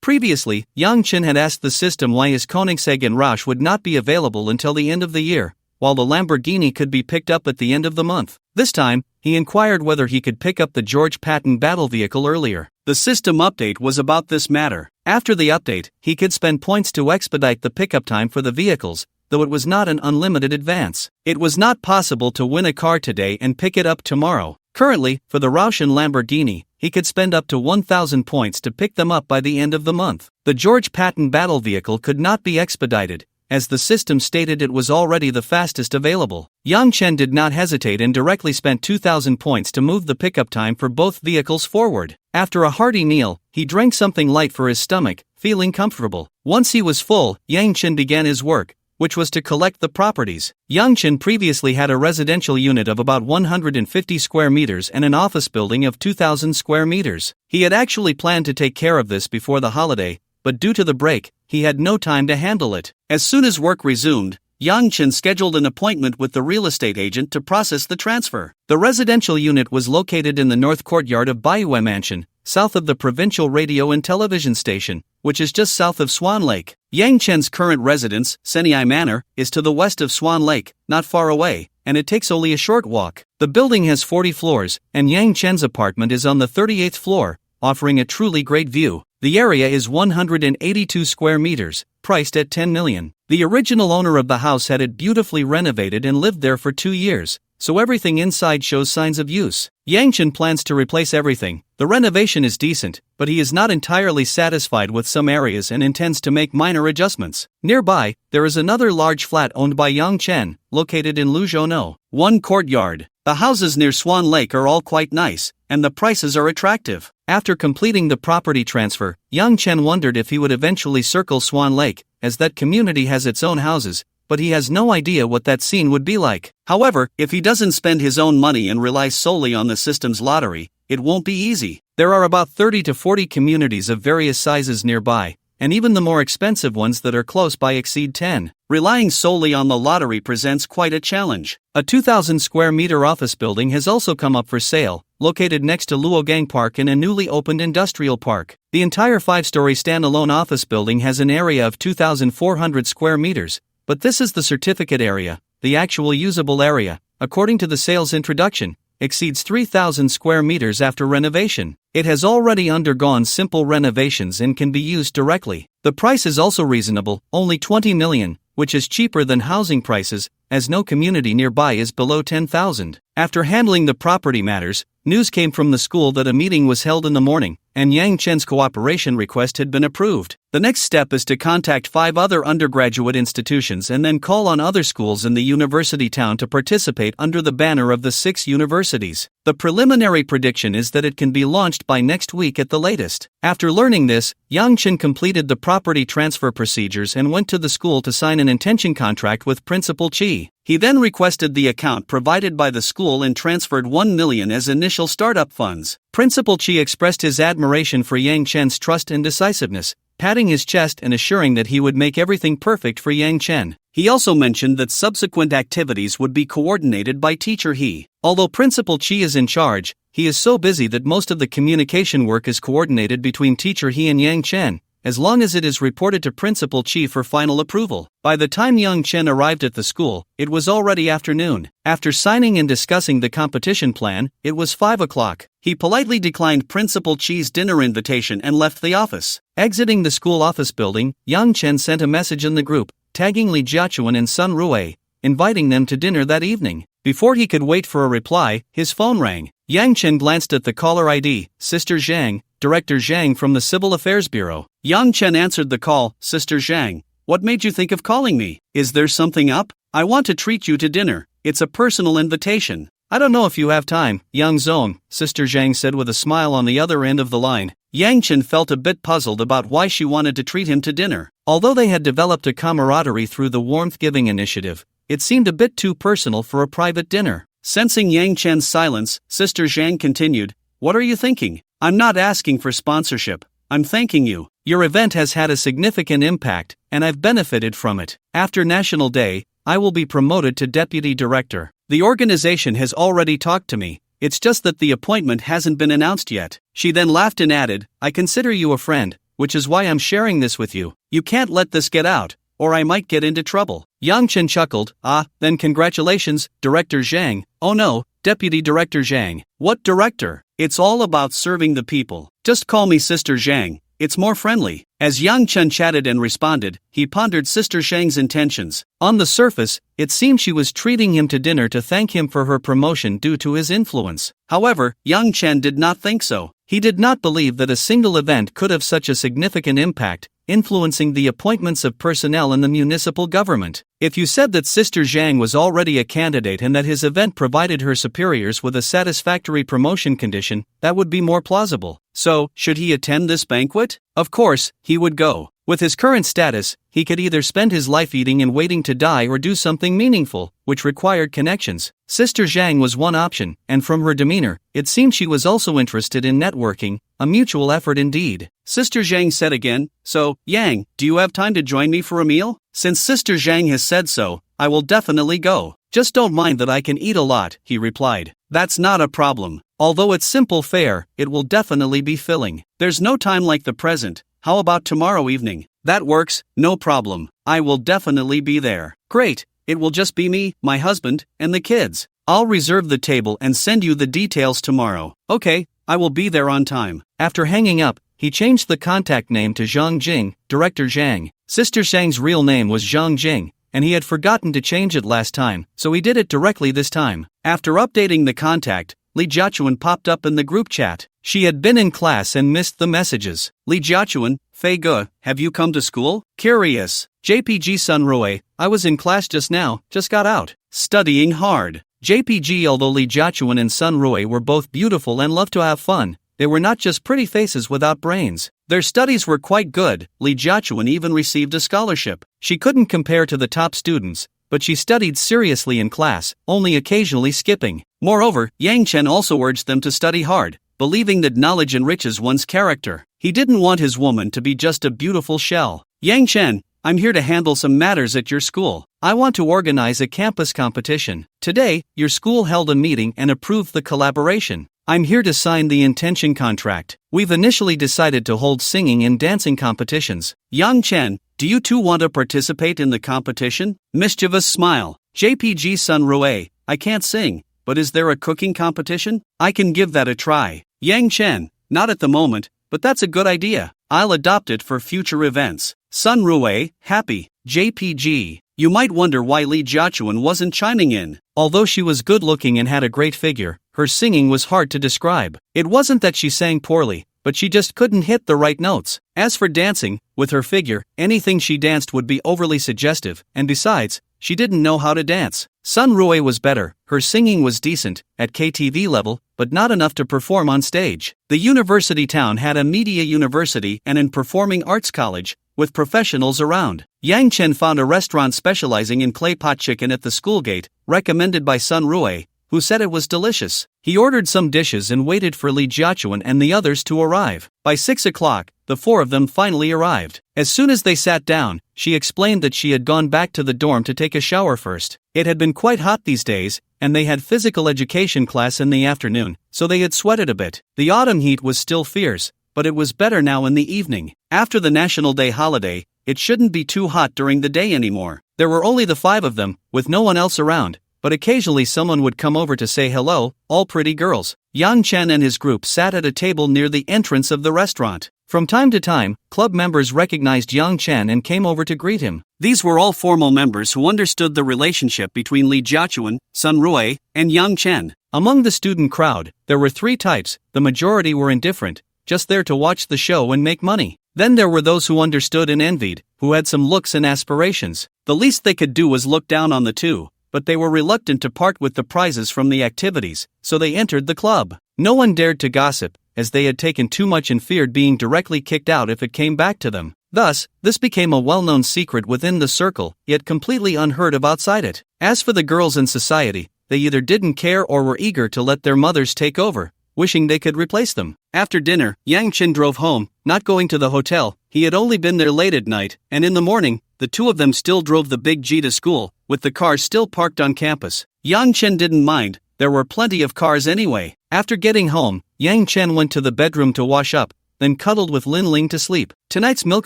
Previously, Yang Chen had asked the system why his Koenigsegg Rausch would not be available until the end of the year, while the Lamborghini could be picked up at the end of the month. This time, he inquired whether he could pick up the George Patton battle vehicle earlier. The system update was about this matter. After the update, he could spend points to expedite the pickup time for the vehicles, though it was not an unlimited advance. It was not possible to win a car today and pick it up tomorrow. Currently, for the Rausch and Lamborghini, he could spend up to 1,000 points to pick them up by the end of the month. The George Patton battle vehicle could not be expedited, as the system stated it was already the fastest available. Yang Chen did not hesitate and directly spent 2,000 points to move the pickup time for both vehicles forward. After a hearty meal, he drank something light for his stomach, feeling comfortable. Once he was full, Yang Chen began his work, which was to collect the properties. Yang Chen previously had a residential unit of about 150 square meters and an office building of 2,000 square meters. He had actually planned to take care of this before the holiday, but due to the break, he had no time to handle it. As soon as work resumed, Yang Chen scheduled an appointment with the real estate agent to process the transfer. The residential unit was located in the north courtyard of Bayue Mansion, south of the provincial radio and television station, which is just south of Swan Lake. Yang Chen's current residence, Seniai Manor, is to the west of Swan Lake, not far away, and it takes only a short walk. The building has 40 floors, and Yang Chen's apartment is on the 38th floor, offering a truly great view. The area is 182 square meters, priced at 10 million. The original owner of the house had it beautifully renovated and lived there for 2 years, so everything inside shows signs of use. Yang Chen plans to replace everything. The renovation is decent, but he is not entirely satisfied with some areas and intends to make minor adjustments. Nearby, there is another large flat owned by Yang Chen, located in Luzhono. One courtyard. The houses near Swan Lake are all quite nice, and the prices are attractive. After completing the property transfer, Yang Chen wondered if he would eventually circle Swan Lake, as that community has its own houses, but he has no idea what that scene would be like. However, if he doesn't spend his own money and relies solely on the system's lottery, it won't be easy. There are about 30 to 40 communities of various sizes nearby, and even the more expensive ones that are close by exceed 10. Relying solely on the lottery presents quite a challenge. A 2,000 square meter office building has also come up for sale, located next to Luogang Park in a newly opened industrial park. The entire 5-story standalone office building has an area of 2,400 square meters, but this is the certificate area. The actual usable area, according to the sales introduction, exceeds 3,000 square meters after renovation. It has already undergone simple renovations and can be used directly. The price is also reasonable, only 20 million, which is cheaper than housing prices, as no community nearby is below 10,000. After handling the property matters, news came from the school that a meeting was held in the morning, and Yang Chen's cooperation request had been approved. The next step is to contact 5 other undergraduate institutions and then call on other schools in the university town to participate under the banner of the 6 universities. The preliminary prediction is that it can be launched by next week at the latest. After learning this, Yang Chen completed the property transfer procedures and went to the school to sign an intention contract with Principal Chi. He then requested the account provided by the school and transferred 1 million as initial startup funds. Principal Chi expressed his admiration for Yang Chen's trust and decisiveness, patting his chest and assuring that he would make everything perfect for Yang Chen. He also mentioned that subsequent activities would be coordinated by Teacher He. Although Principal Chi is in charge, he is so busy that most of the communication work is coordinated between Teacher He and Yang Chen, as long as it is reported to Principal Chi for final approval. By the time Yang Chen arrived at the school, it was already afternoon. After signing and discussing the competition plan, it was 5 o'clock. He politely declined Principal Chi's dinner invitation and left the office. Exiting the school office building, Yang Chen sent a message in the group, tagging Li Jiachuan and Sun Rui, inviting them to dinner that evening. Before he could wait for a reply, his phone rang. Yang Chen glanced at the caller ID, Sister Zhang, Director Zhang from the Civil Affairs Bureau. Yang Chen answered the call. Sister Zhang, what made you think of calling me? Is there something up? I want to treat you to dinner. It's a personal invitation. I don't know if you have time, Yang Zong, Sister Zhang said with a smile on the other end of the line. Yang Chen felt a bit puzzled about why she wanted to treat him to dinner. Although they had developed a camaraderie through the warmth-giving initiative, it seemed a bit too personal for a private dinner. Sensing Yang Chen's silence, Sister Zhang continued, "What are you thinking? I'm not asking for sponsorship. I'm thanking you. Your event has had a significant impact, and I've benefited from it. After National Day, I will be promoted to Deputy Director. The organization has already talked to me. It's just that the appointment hasn't been announced yet." She then laughed and added, "I consider you a friend, which is why I'm sharing this with you. You can't let this get out, or I might get into trouble." Yang Chen chuckled, "Then congratulations, Director Zhang." "Oh no, Deputy Director Zhang." "What director? It's all about serving the people. Just call me Sister Zhang, it's more friendly." As Yang Chen chatted and responded, he pondered Sister Zhang's intentions. On the surface, it seemed she was treating him to dinner to thank him for her promotion due to his influence. However, Yang Chen did not think so. He did not believe that a single event could have such a significant impact, influencing the appointments of personnel in the municipal government. If you said that Sister Zhang was already a candidate and that his event provided her superiors with a satisfactory promotion condition, that would be more plausible. So, should he attend this banquet? Of course, he would go. With his current status, he could either spend his life eating and waiting to die or do something meaningful, which required connections. Sister Zhang was one option, and from her demeanor, it seemed she was also interested in networking, a mutual effort indeed. Sister Zhang said again, "So, Yang, do you have time to join me for a meal? Since Sister Zhang has said so, I will definitely go. Just don't mind that I can eat a lot," he replied. "That's not a problem. Although it's simple fare, it will definitely be filling. There's no time like the present. How about tomorrow evening?" "That works, no problem. I will definitely be there." "Great, it will just be me, my husband, and the kids. I'll reserve the table and send you the details tomorrow." "Okay, I will be there on time." After hanging up, he changed the contact name to Zhang Jing, Director Zhang. Sister Zhang's real name was Zhang Jing, and he had forgotten to change it last time, so he did it directly this time. After updating the contact, Li Jiachuan popped up in the group chat. She had been in class and missed the messages. "Li Jiachuan, Fei Ge, have you come to school? Curious. JPG Sun Rui, I was in class just now, just got out. Studying hard." JPG. Although Li Jiachuan and Sun Rui were both beautiful and loved to have fun, they were not just pretty faces without brains. Their studies were quite good. Li Jiachuan even received a scholarship. She couldn't compare to the top students, but she studied seriously in class, only occasionally skipping. Moreover, Yang Chen also urged them to study hard, believing that knowledge enriches one's character. He didn't want his woman to be just a beautiful shell. "Yang Chen, I'm here to handle some matters at your school. I want to organize a campus competition. Today, your school held a meeting and approved the collaboration. I'm here to sign the intention contract. We've initially decided to hold singing and dancing competitions. Yang Chen, do you too want to participate in the competition?" Mischievous smile. JPG Sun Rui, "I can't sing, but is there a cooking competition? I can give that a try." Yang Chen, "Not at the moment, but that's a good idea. I'll adopt it for future events." Sun Rui, happy. JPG, you might wonder why Li Jiachuan wasn't chiming in. Although she was good looking and had a great figure, her singing was hard to describe. It wasn't that she sang poorly, but she just couldn't hit the right notes. As for dancing, with her figure, anything she danced would be overly suggestive, and besides, she didn't know how to dance. Sun Rui was better, her singing was decent, at KTV level, but not enough to perform on stage. The university town had a media university and an performing arts college, with professionals around. Yang Chen found a restaurant specializing in clay pot chicken at the school gate, recommended by Sun Rui, who said it was delicious. He ordered some dishes and waited for Li Jiachuan and the others to arrive. By 6 o'clock, the four of them finally arrived. As soon as they sat down, she explained that she had gone back to the dorm to take a shower first. It had been quite hot these days, and they had physical education class in the afternoon, so they had sweated a bit. The autumn heat was still fierce, but it was better now in the evening. After the National Day holiday, it shouldn't be too hot during the day anymore. There were only the 5 of them, with no one else around, but occasionally someone would come over to say hello, all pretty girls. Yang Chen and his group sat at a table near the entrance of the restaurant. From time to time, club members recognized Yang Chen and came over to greet him. These were all formal members who understood the relationship between Li Jiachuan, Sun Rui, and Yang Chen. Among the student crowd, there were 3 types. The majority were indifferent, just there to watch the show and make money. Then there were those who understood and envied, who had some looks and aspirations. The least they could do was look down on the two, but they were reluctant to part with the prizes from the activities, so they entered the club. No one dared to gossip, as they had taken too much and feared being directly kicked out if it came back to them. Thus, this became a well-known secret within the circle, yet completely unheard of outside it. As for the girls in society, they either didn't care or were eager to let their mothers take over, wishing they could replace them. After dinner, Yang Chen drove home, not going to the hotel. He had only been there late at night, and in the morning, the two of them still drove the Big G to school, with the car still parked on campus. Yang Chen didn't mind, there were plenty of cars anyway. After getting home, Yang Chen went to the bedroom to wash up, then cuddled with Lin Ling to sleep. Tonight's milk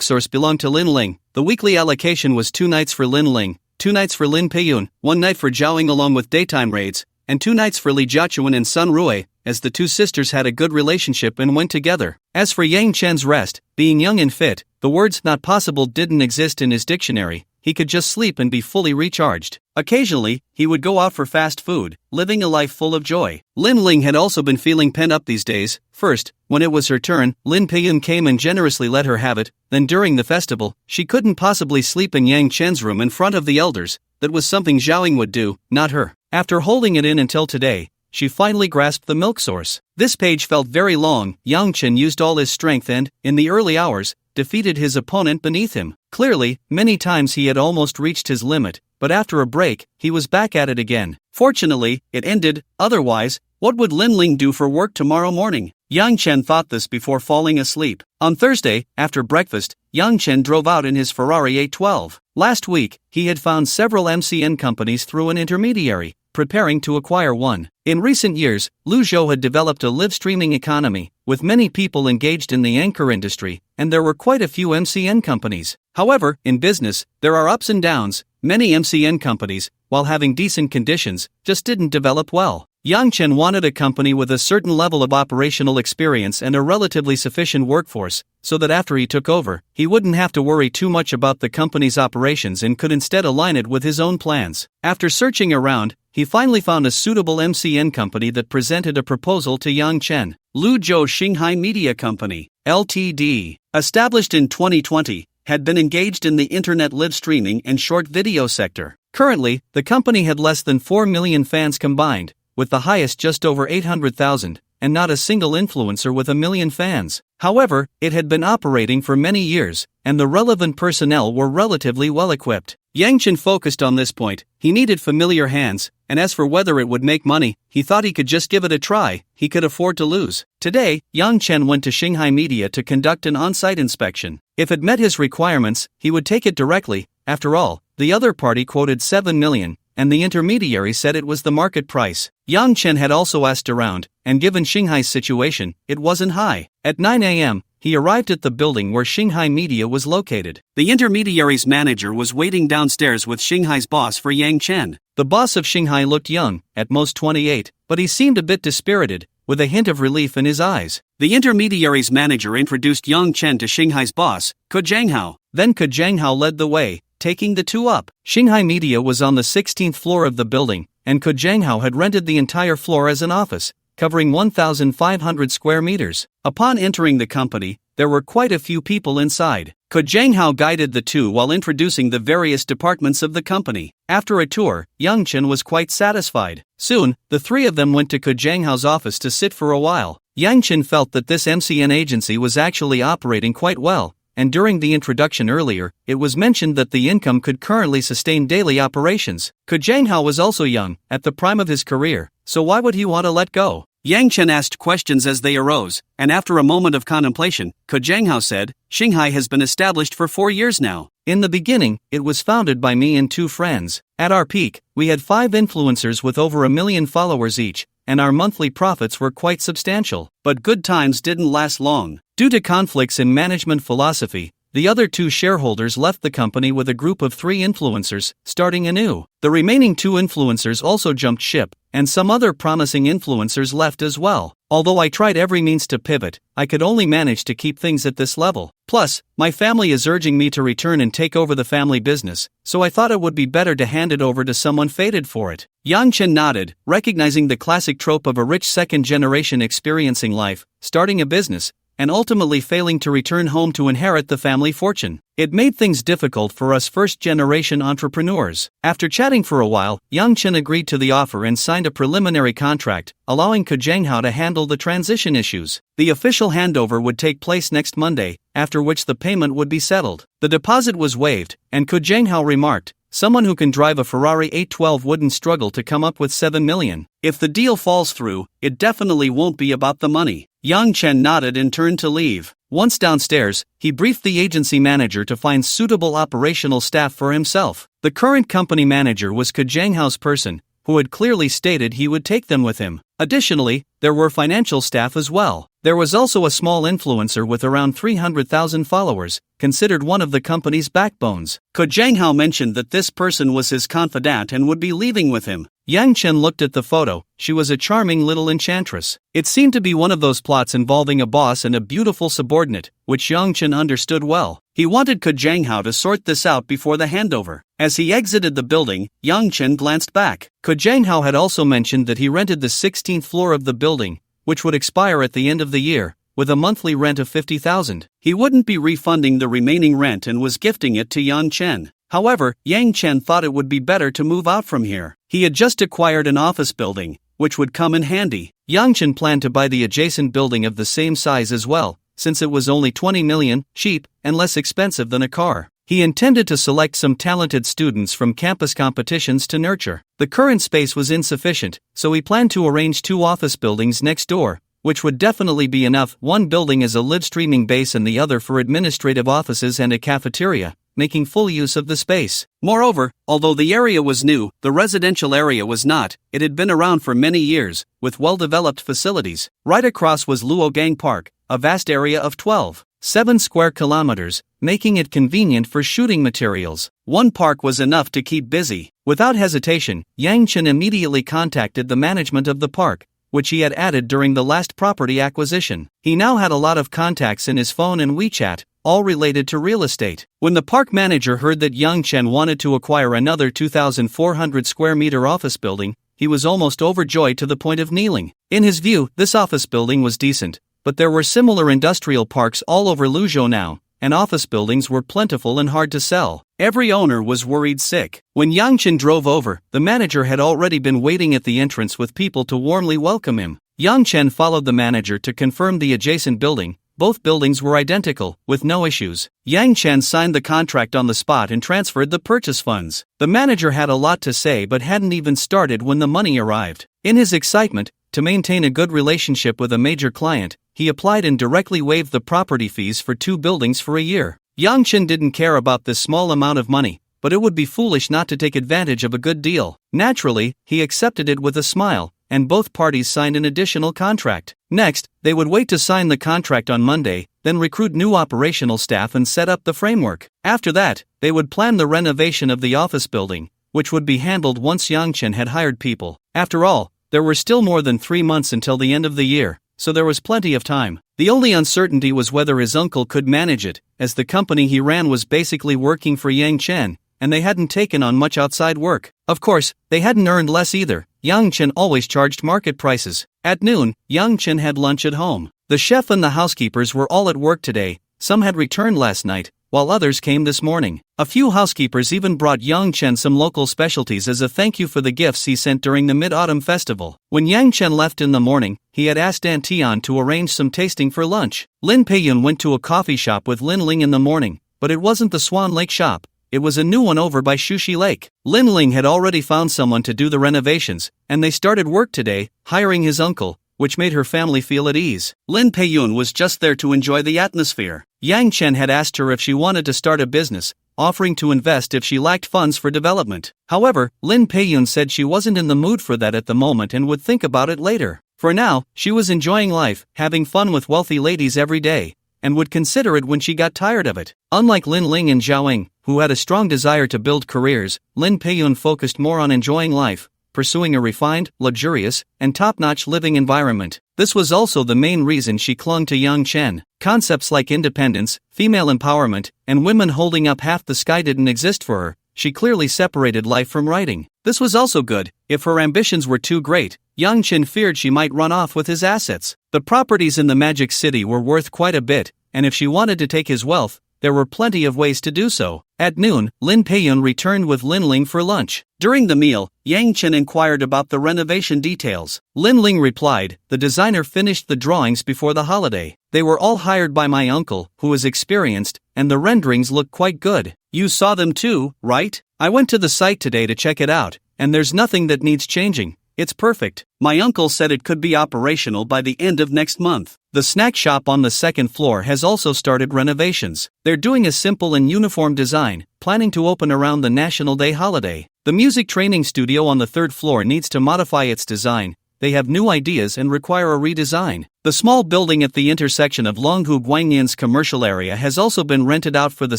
source belonged to Lin Ling. The weekly allocation was 2 nights for Lin Ling, 2 nights for Lin Peiyun, 1 night for Zhaoying along with daytime raids, and 2 nights for Li Jiachuan and Sun Rui, as the two sisters had a good relationship and went together. As for Yang Chen's rest, being young and fit, the words not possible didn't exist in his dictionary. He could just sleep and be fully recharged. Occasionally, he would go out for fast food, living a life full of joy. Lin Ling had also been feeling pent up these days. First, when it was her turn, Lin Peiyun came and generously let her have it. Then during the festival, she couldn't possibly sleep in Yang Chen's room in front of the elders. That was something Zhaoying would do, not her. After holding it in until today, she finally grasped the milk source. This page felt very long. Yang Chen used all his strength and, in the early hours, defeated his opponent beneath him. Clearly, many times he had almost reached his limit, but after a break, he was back at it again. Fortunately, it ended. Otherwise, what would Lin Ling do for work tomorrow morning? Yang Chen thought this before falling asleep. On Thursday, after breakfast, Yang Chen drove out in his Ferrari 812. Last week, he had found several MCN companies through an intermediary, preparing to acquire one. In recent years, Lu Zhou had developed a live-streaming economy, with many people engaged in the anchor industry, and there were quite a few MCN companies. However, in business, there are ups and downs. Many MCN companies, while having decent conditions, just didn't develop well. Yang Chen wanted a company with a certain level of operational experience and a relatively sufficient workforce, so that after he took over, he wouldn't have to worry too much about the company's operations and could instead align it with his own plans. After searching around, he finally found a suitable MCN company that presented a proposal to Yang Chen. Luzhou Xinghai Media Company, Ltd., established in 2020, had been engaged in the internet live streaming and short video sector. Currently, the company had less than 4 million fans combined, with the highest just over 800,000, and not a single influencer with 1 million fans. However, it had been operating for many years, and the relevant personnel were relatively well equipped. Yang Chen focused on this point. He needed familiar hands, and as for whether it would make money, he thought he could just give it a try. He could afford to lose. Today, Yang Chen went to Xinghai Media to conduct an on-site inspection. If it met his requirements, he would take it directly. After all, the other party quoted 7 million, and the intermediary said it was the market price. Yang Chen had also asked around, and given Xinghai's situation, it wasn't high. At 9 a.m., he arrived at the building where Xinghai Media was located. The intermediary's manager was waiting downstairs with Xinghai's boss for Yang Chen. The boss of Xinghai looked young, at most 28, but he seemed a bit dispirited, with a hint of relief in his eyes. The intermediary's manager introduced Yang Chen to Xinghai's boss, Ko Jianghao. Then Ko Jianghao led the way, taking the two up. Xinghai Media was on the 16th floor of the building, and Ko Jianghao had rented the entire floor as an office, covering 1,500 square meters. Upon entering the company, there were quite a few people inside. Ko Jianghao guided the two while introducing the various departments of the company. After a tour, Yang Chen was quite satisfied. Soon, the three of them went to Ko Jianghao's office to sit for a while. Yang Chen felt that this MCN agency was actually operating quite well, and during the introduction earlier, it was mentioned that the income could currently sustain daily operations. Ko Jianghao was also young, at the prime of his career, so why would he want to let go? Yang Chen asked questions as they arose, and after a moment of contemplation, Ko Jianghao said, Xinghai has been established for 4 years now. In the beginning, it was founded by me and 2 friends. At our peak, we had 5 influencers with over 1 million followers each, and our monthly profits were quite substantial. But good times didn't last long. Due to conflicts in management philosophy, the other 2 shareholders left the company with a group of 3 influencers, starting anew. The remaining 2 influencers also jumped ship, and some other promising influencers left as well. Although I tried every means to pivot, I could only manage to keep things at this level. Plus, my family is urging me to return and take over the family business, so I thought it would be better to hand it over to someone fated for it. Yang Chen nodded, recognizing the classic trope of a rich second generation experiencing life, starting a business, and ultimately failing to return home to inherit the family fortune. It made things difficult for us first-generation entrepreneurs. After chatting for a while, Yang Chen agreed to the offer and signed a preliminary contract, allowing Ko Jianghao to handle the transition issues. The official handover would take place next Monday, after which the payment would be settled. The deposit was waived, and Ko Jianghao remarked, "Someone who can drive a Ferrari 812 wouldn't struggle to come up with 7 million. If the deal falls through, it definitely won't be about the money." Yang Chen nodded and turned to leave. Once downstairs, he briefed the agency manager to find suitable operational staff for himself. The current company manager was Ko Jianghao's person, who had clearly stated he would take them with him. Additionally, there were financial staff as well. There was also a small influencer with around 300,000 followers, considered one of the company's backbones. Ko Jianghao mentioned that this person was his confidant and would be leaving with him. Yang Chen looked at the photo. She was a charming little enchantress. It seemed to be one of those plots involving a boss and a beautiful subordinate, which Yang Chen understood well. He wanted Ko Jianghao to sort this out before the handover. As he exited the building, Yang Chen glanced back. Ko Jianghao had also mentioned that he rented the 16th floor of the building, which would expire at the end of the year, with a monthly rent of 50,000. He wouldn't be refunding the remaining rent and was gifting it to Yang Chen. However, Yang Chen thought it would be better to move out from here. He had just acquired an office building, which would come in handy. Yang Chen planned to buy the adjacent building of the same size as well, since it was only 20 million, cheap, and less expensive than a car. He intended to select some talented students from campus competitions to nurture. The current space was insufficient, so he planned to arrange 2 office buildings next door, which would definitely be enough, one building as a live streaming base and the other for administrative offices and a cafeteria, making full use of the space. Moreover, although the area was new, the residential area was not. It had been around for many years, with well-developed facilities. Right across was Luogang Park, a vast area of 12.7 square kilometers, making it convenient for shooting materials. One park was enough to keep busy. Without hesitation, Yang Chen immediately contacted the management of the park, which he had added during the last property acquisition. He now had a lot of contacts in his phone and WeChat, all related to real estate. When the park manager heard that Yang Chen wanted to acquire another 2,400 square meter office building, he was almost overjoyed to the point of kneeling. In his view, this office building was decent, but there were similar industrial parks all over Luzhou now, and office buildings were plentiful and hard to sell. Every owner was worried sick. When Yang Chen drove over, the manager had already been waiting at the entrance with people to warmly welcome him. Yang Chen followed the manager to confirm the adjacent building. Both buildings were identical, with no issues. Yang Chen signed the contract on the spot and transferred the purchase funds. The manager had a lot to say but hadn't even started when the money arrived. In his excitement, to maintain a good relationship with a major client, he applied and directly waived the property fees for 2 buildings for a year. Yang Chen didn't care about this small amount of money, but it would be foolish not to take advantage of a good deal. Naturally, he accepted it with a smile, and both parties signed an additional contract. Next, they would wait to sign the contract on Monday, then recruit new operational staff and set up the framework. After that, they would plan the renovation of the office building, which would be handled once Yang Chen had hired people. After all, there were still more than 3 months until the end of the year, so there was plenty of time. The only uncertainty was whether his uncle could manage it, as the company he ran was basically working for Yang Chen, and they hadn't taken on much outside work. Of course, they hadn't earned less either. Yang Chen always charged market prices. At noon, Yang Chen had lunch at home. The chef and the housekeepers were all at work today. Some had returned last night, while others came this morning. A few housekeepers even brought Yang Chen some local specialties as a thank you for the gifts he sent during the Mid-Autumn Festival. When Yang Chen left in the morning, he had asked Aunt Tian to arrange some tasting for lunch. Lin Peiyun went to a coffee shop with Lin Ling in the morning, but it wasn't the Swan Lake shop. It was a new one over by Shushi Lake. Lin Ling had already found someone to do the renovations, and they started work today, hiring his uncle, which made her family feel at ease. Lin Peiyun was just there to enjoy the atmosphere. Yang Chen had asked her if she wanted to start a business, offering to invest if she lacked funds for development. However, Lin Peiyun said she wasn't in the mood for that at the moment and would think about it later. For now, she was enjoying life, having fun with wealthy ladies every day, and would consider it when she got tired of it. Unlike Lin Ling and Zhao Ying, who had a strong desire to build careers, Lin Peiyun focused more on enjoying life, pursuing a refined, luxurious, and top-notch living environment. This was also the main reason she clung to Yang Chen. Concepts like independence, female empowerment, and women holding up half the sky didn't exist for her, she clearly separated life from writing. This was also good. If her ambitions were too great, Yang Chen feared she might run off with his assets. The properties in the Magic City were worth quite a bit, and if she wanted to take his wealth, there were plenty of ways to do so. At noon, Lin Peiyun returned with Lin Ling for lunch. During the meal, Yang Chen inquired about the renovation details. Lin Ling replied, "The designer finished the drawings before the holiday. They were all hired by my uncle, who is experienced, and the renderings look quite good. You saw them too, right? I went to the site today to check it out, and there's nothing that needs changing. It's perfect. My uncle said it could be operational by the end of next month." The snack shop on the second floor has also started renovations. They're doing a simple and uniform design, planning to open around the National Day holiday. The music training studio on the third floor needs to modify its design. They have new ideas and require a redesign. The small building at the intersection of Longhu Guangyin's commercial area has also been rented out for the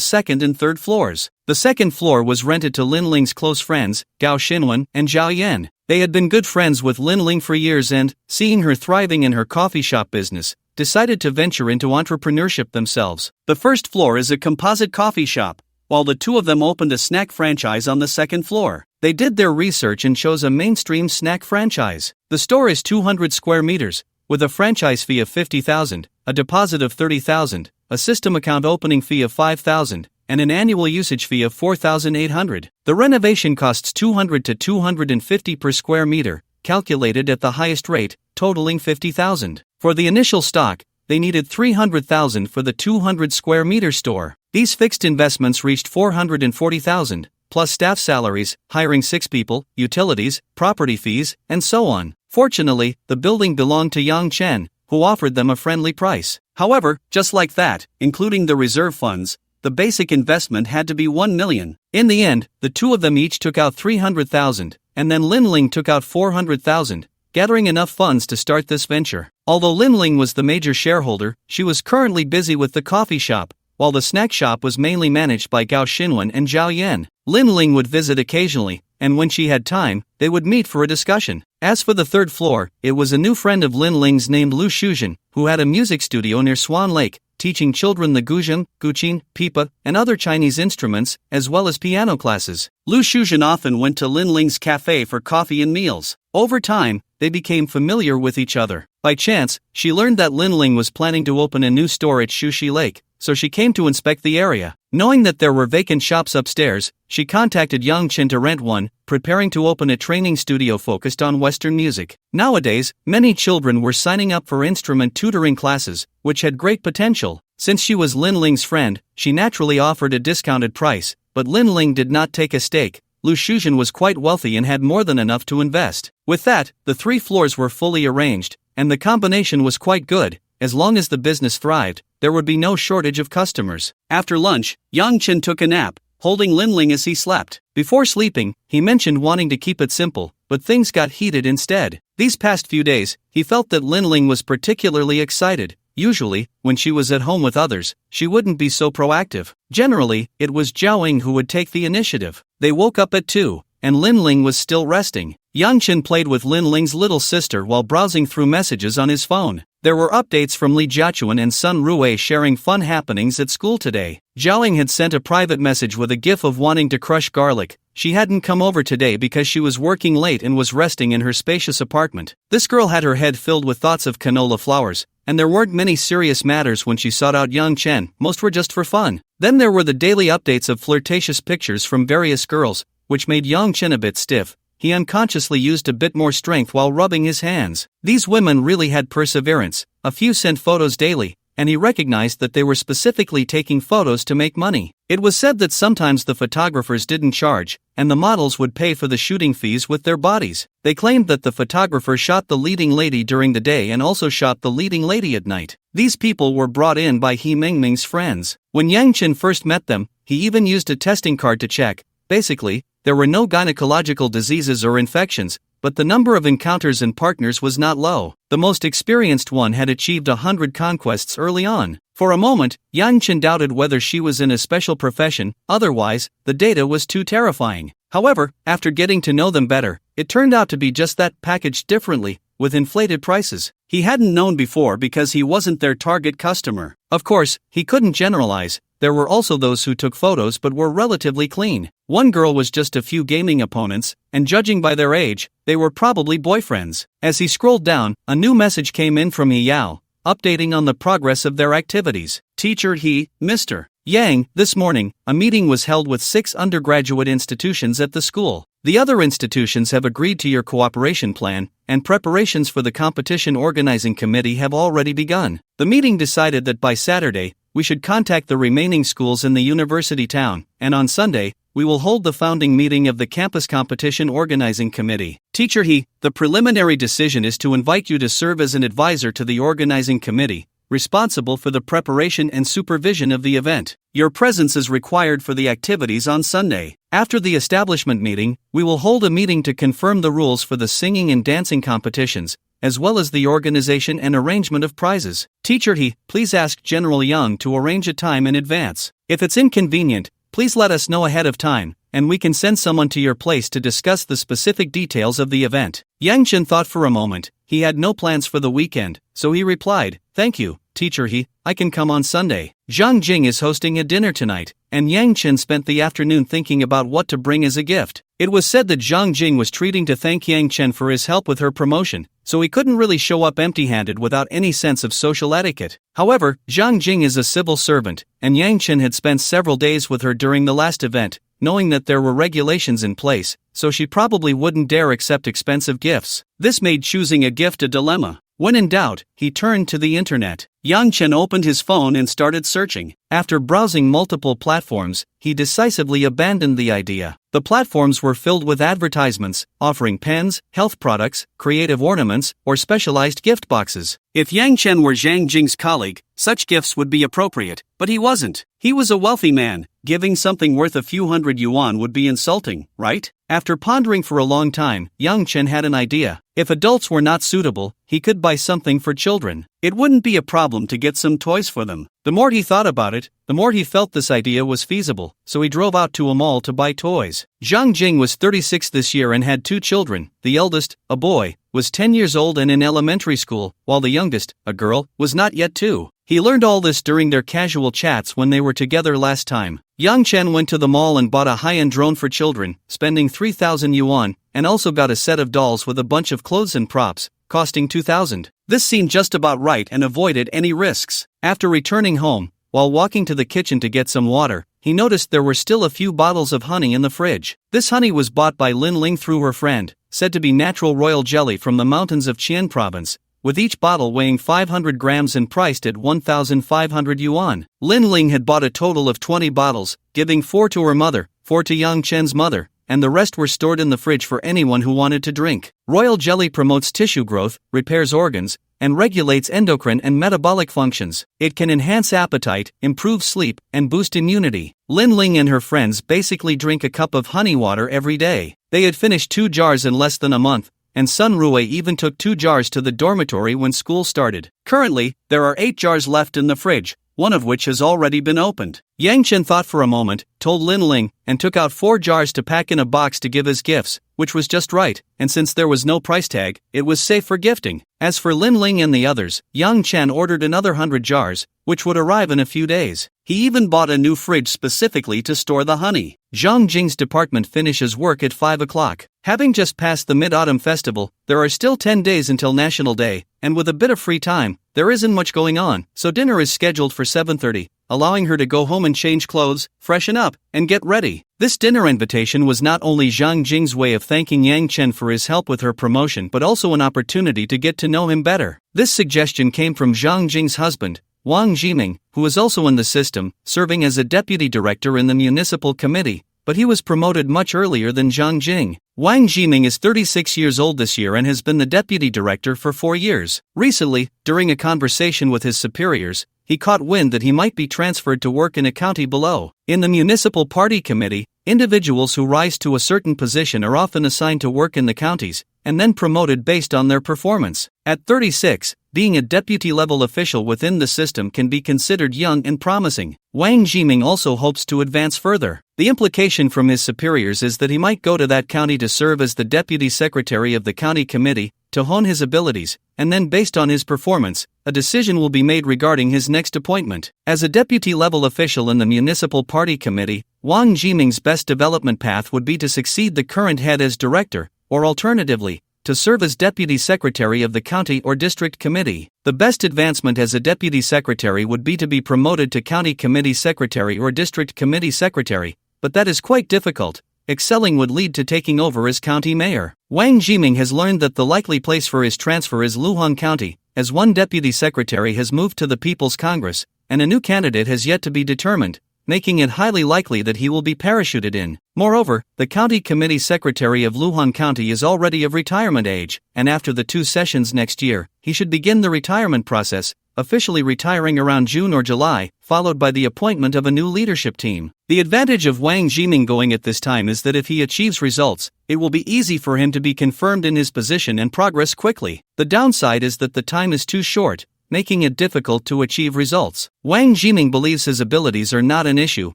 second and third floors. The second floor was rented to Lin Ling's close friends, Gao Xinwen and Zhao Yan. They had been good friends with Lin Ling for years and, seeing her thriving in her coffee shop business, decided to venture into entrepreneurship themselves. The first floor is a composite coffee shop, while the two of them opened a snack franchise on the second floor. They did their research and chose a mainstream snack franchise. The store is 200 square meters, with a franchise fee of 50,000, a deposit of 30,000, a system account opening fee of 5,000, and an annual usage fee of 4,800. The renovation costs 200 to 250 per square meter, calculated at the highest rate, totaling 50,000. For the initial stock, they needed 300,000 for the 200 square meter store. These fixed investments reached 440,000, plus staff salaries, hiring 6 people, utilities, property fees, and so on. Fortunately, the building belonged to Yang Chen, who offered them a friendly price. However, just like that, including the reserve funds, the basic investment had to be 1 million. In the end, the two of them each took out 300,000, and then Lin Ling took out 400,000, gathering enough funds to start this venture. Although Lin Ling was the major shareholder, she was currently busy with the coffee shop, while the snack shop was mainly managed by Gao Xinwen and Zhao Yan. Lin Ling would visit occasionally, and when she had time, they would meet for a discussion. As for the third floor, it was a new friend of Lin Ling's named Lu Shuzhen, who had a music studio near Swan Lake, teaching children the guzheng, guqin, pipa, and other Chinese instruments, as well as piano classes. Lu Shuzhen often went to Lin Ling's cafe for coffee and meals. Over time, they became familiar with each other. By chance, she learned that Lin Ling was planning to open a new store at Shuxi Lake, so she came to inspect the area. Knowing that there were vacant shops upstairs, she contacted Yang Chen to rent one, preparing to open a training studio focused on Western music. Nowadays, many children were signing up for instrument tutoring classes, which had great potential. Since she was Lin Ling's friend, she naturally offered a discounted price, but Lin Ling did not take a stake. Lu Shuzhen was quite wealthy and had more than enough to invest. With that, the 3 floors were fully arranged, and the combination was quite good. As long as the business thrived, there would be no shortage of customers. After lunch, Yang Chen took a nap, holding Lin Ling as he slept. Before sleeping, he mentioned wanting to keep it simple, but things got heated instead. These past few days, he felt that Lin Ling was particularly excited. Usually, when she was at home with others, she wouldn't be so proactive. Generally, it was Zhao Ying who would take the initiative. They woke up at 2, and Lin Ling was still resting. Yang Chen played with Lin Ling's little sister while browsing through messages on his phone. There were updates from Li Jiachuan and Sun Rui sharing fun happenings at school today. Zhao Ying had sent a private message with a gif of wanting to crush garlic. She hadn't come over today because she was working late and was resting in her spacious apartment. This girl had her head filled with thoughts of canola flowers, and there weren't many serious matters when she sought out Yang Chen. Most were just for fun. Then there were the daily updates of flirtatious pictures from various girls, which made Yang Chen a bit stiff. He unconsciously used a bit more strength while rubbing his hands. These women really had perseverance. A few sent photos daily, and he recognized that they were specifically taking photos to make money. It was said that sometimes the photographers didn't charge, and the models would pay for the shooting fees with their bodies. They claimed that the photographer shot the leading lady during the day and also shot the leading lady at night. These people were brought in by He Mingming's friends. When Yang Chen first met them, he even used a testing card to check. Basically, there were no gynecological diseases or infections, but the number of encounters and partners was not low. The most experienced one had achieved 100 conquests early on. For a moment, Yang Chen doubted whether she was in a special profession, otherwise, the data was too terrifying. However, after getting to know them better, it turned out to be just that, packaged differently, with inflated prices. He hadn't known before because he wasn't their target customer. Of course, he couldn't generalize. There were also those who took photos but were relatively clean. One girl was just a few gaming opponents, and judging by their age, they were probably boyfriends. As he scrolled down, a new message came in from Yao, updating on the progress of their activities. Teacher he, Mr. Yang, this morning, a meeting was held with 6 undergraduate institutions at the school. The other institutions have agreed to your cooperation plan, and preparations for the competition organizing committee have already begun. The meeting decided that by Saturday, we should contact the remaining schools in the university town, and on Sunday, we will hold the founding meeting of the campus competition organizing committee. Teacher he, the preliminary decision is to invite you to serve as an advisor to the organizing committee, responsible for the preparation and supervision of the event. Your presence is required for the activities on Sunday. After the establishment meeting, we will hold a meeting to confirm the rules for the singing and dancing competitions, as well as the organization and arrangement of prizes. Teacher he, please ask General Young to arrange a time in advance. If it's inconvenient, please let us know ahead of time, and we can send someone to your place to discuss the specific details of the event. Yang Chen thought for a moment. He had no plans for the weekend, so he replied, thank you, Teacher he, I can come on Sunday. Zhang Jing is hosting a dinner tonight, and Yang Chen spent the afternoon thinking about what to bring as a gift. It was said that Zhang Jing was treating to thank Yang Chen for his help with her promotion, so he couldn't really show up empty-handed without any sense of social etiquette. However, Zhang Jing is a civil servant, and Yang Chen had spent several days with her during the last event, knowing that there were regulations in place, so she probably wouldn't dare accept expensive gifts. This made choosing a gift a dilemma. When in doubt, he turned to the internet. Yang Chen opened his phone and started searching. After browsing multiple platforms, he decisively abandoned the idea. The platforms were filled with advertisements, offering pens, health products, creative ornaments, or specialized gift boxes. If Yang Chen were Zhang Jing's colleague, such gifts would be appropriate, but he wasn't. He was a wealthy man. Giving something worth a few hundred yuan would be insulting, right? After pondering for a long time, Yang Chen had an idea. If adults were not suitable, he could buy something for children. It wouldn't be a problem to get some toys for them. The more he thought about it, the more he felt this idea was feasible, so he drove out to a mall to buy toys. Zhang Jing was 36 this year and had 2 children. The eldest, a boy, was 10 years old and in elementary school, while the youngest, a girl, was not yet 2. He learned all this during their casual chats when they were together last time. Yang Chen went to the mall and bought a high-end drone for children, spending 3,000 yuan, and also got a set of dolls with a bunch of clothes and props, costing 2,000. This seemed just about right and avoided any risks. After returning home, while walking to the kitchen to get some water, he noticed there were still a few bottles of honey in the fridge. This honey was bought by Lin Ling through her friend, said to be natural royal jelly from the mountains of Qian province, with each bottle weighing 500 grams and priced at 1,500 yuan. Lin Ling had bought a total of 20 bottles, giving 4 to her mother, 4 to Yang Chen's mother, and the rest were stored in the fridge for anyone who wanted to drink. Royal jelly promotes tissue growth, repairs organs, and regulates endocrine and metabolic functions. It can enhance appetite, improve sleep, and boost immunity. Lin Ling and her friends basically drink a cup of honey water every day. They had finished 2 jars in less than a month, and Sun Rui even took 2 jars to the dormitory when school started. Currently, there are 8 jars left in the fridge, one of which has already been opened. Yang Chen thought for a moment, told Lin Ling, and took out 4 jars to pack in a box to give as gifts, which was just right, and since there was no price tag, it was safe for gifting. As for Lin Ling and the others, Yang Chen ordered another 100 jars, which would arrive in a few days. He even bought a new fridge specifically to store the honey. Zhang Jing's department finishes work at 5 o'clock. Having just passed the Mid-Autumn Festival, there are still 10 days until National Day, and with a bit of free time, there isn't much going on, so dinner is scheduled for 7:30, allowing her to go home and change clothes, freshen up, and get ready. This dinner invitation was not only Zhang Jing's way of thanking Yang Chen for his help with her promotion but also an opportunity to get to know him better. This suggestion came from Zhang Jing's husband, Wang Jiming, who was also in the system, serving as a deputy director in the municipal committee, but he was promoted much earlier than Zhang Jing. Wang Jiming is 36 years old this year and has been the deputy director for 4 years. Recently, during a conversation with his superiors, he caught wind that he might be transferred to work in a county below. In the municipal party committee, individuals who rise to a certain position are often assigned to work in the counties, and then promoted based on their performance. At 36, being a deputy-level official within the system can be considered young and promising. Wang Jiming also hopes to advance further. The implication from his superiors is that he might go to that county to serve as the deputy secretary of the county committee, to hone his abilities, and then based on his performance, a decision will be made regarding his next appointment. As a deputy-level official in the municipal party committee, Wang Jiming's best development path would be to succeed the current head as director, or alternatively, to serve as deputy secretary of the county or district committee. The best advancement as a deputy secretary would be to be promoted to county committee secretary or district committee secretary, but that is quite difficult. Excelling would lead to taking over as county mayor. Wang Jiming has learned that the likely place for his transfer is Luhang County, as one deputy secretary has moved to the People's Congress, and a new candidate has yet to be determined, making it highly likely that he will be parachuted in. Moreover, the county committee secretary of Luhang County is already of retirement age, and after the 2 sessions next year, he should begin the retirement process, officially retiring around June or July, followed by the appointment of a new leadership team. The advantage of Wang Jiming going at this time is that if he achieves results, it will be easy for him to be confirmed in his position and progress quickly. The downside is that the time is too short, making it difficult to achieve results. Wang Jiming believes his abilities are not an issue,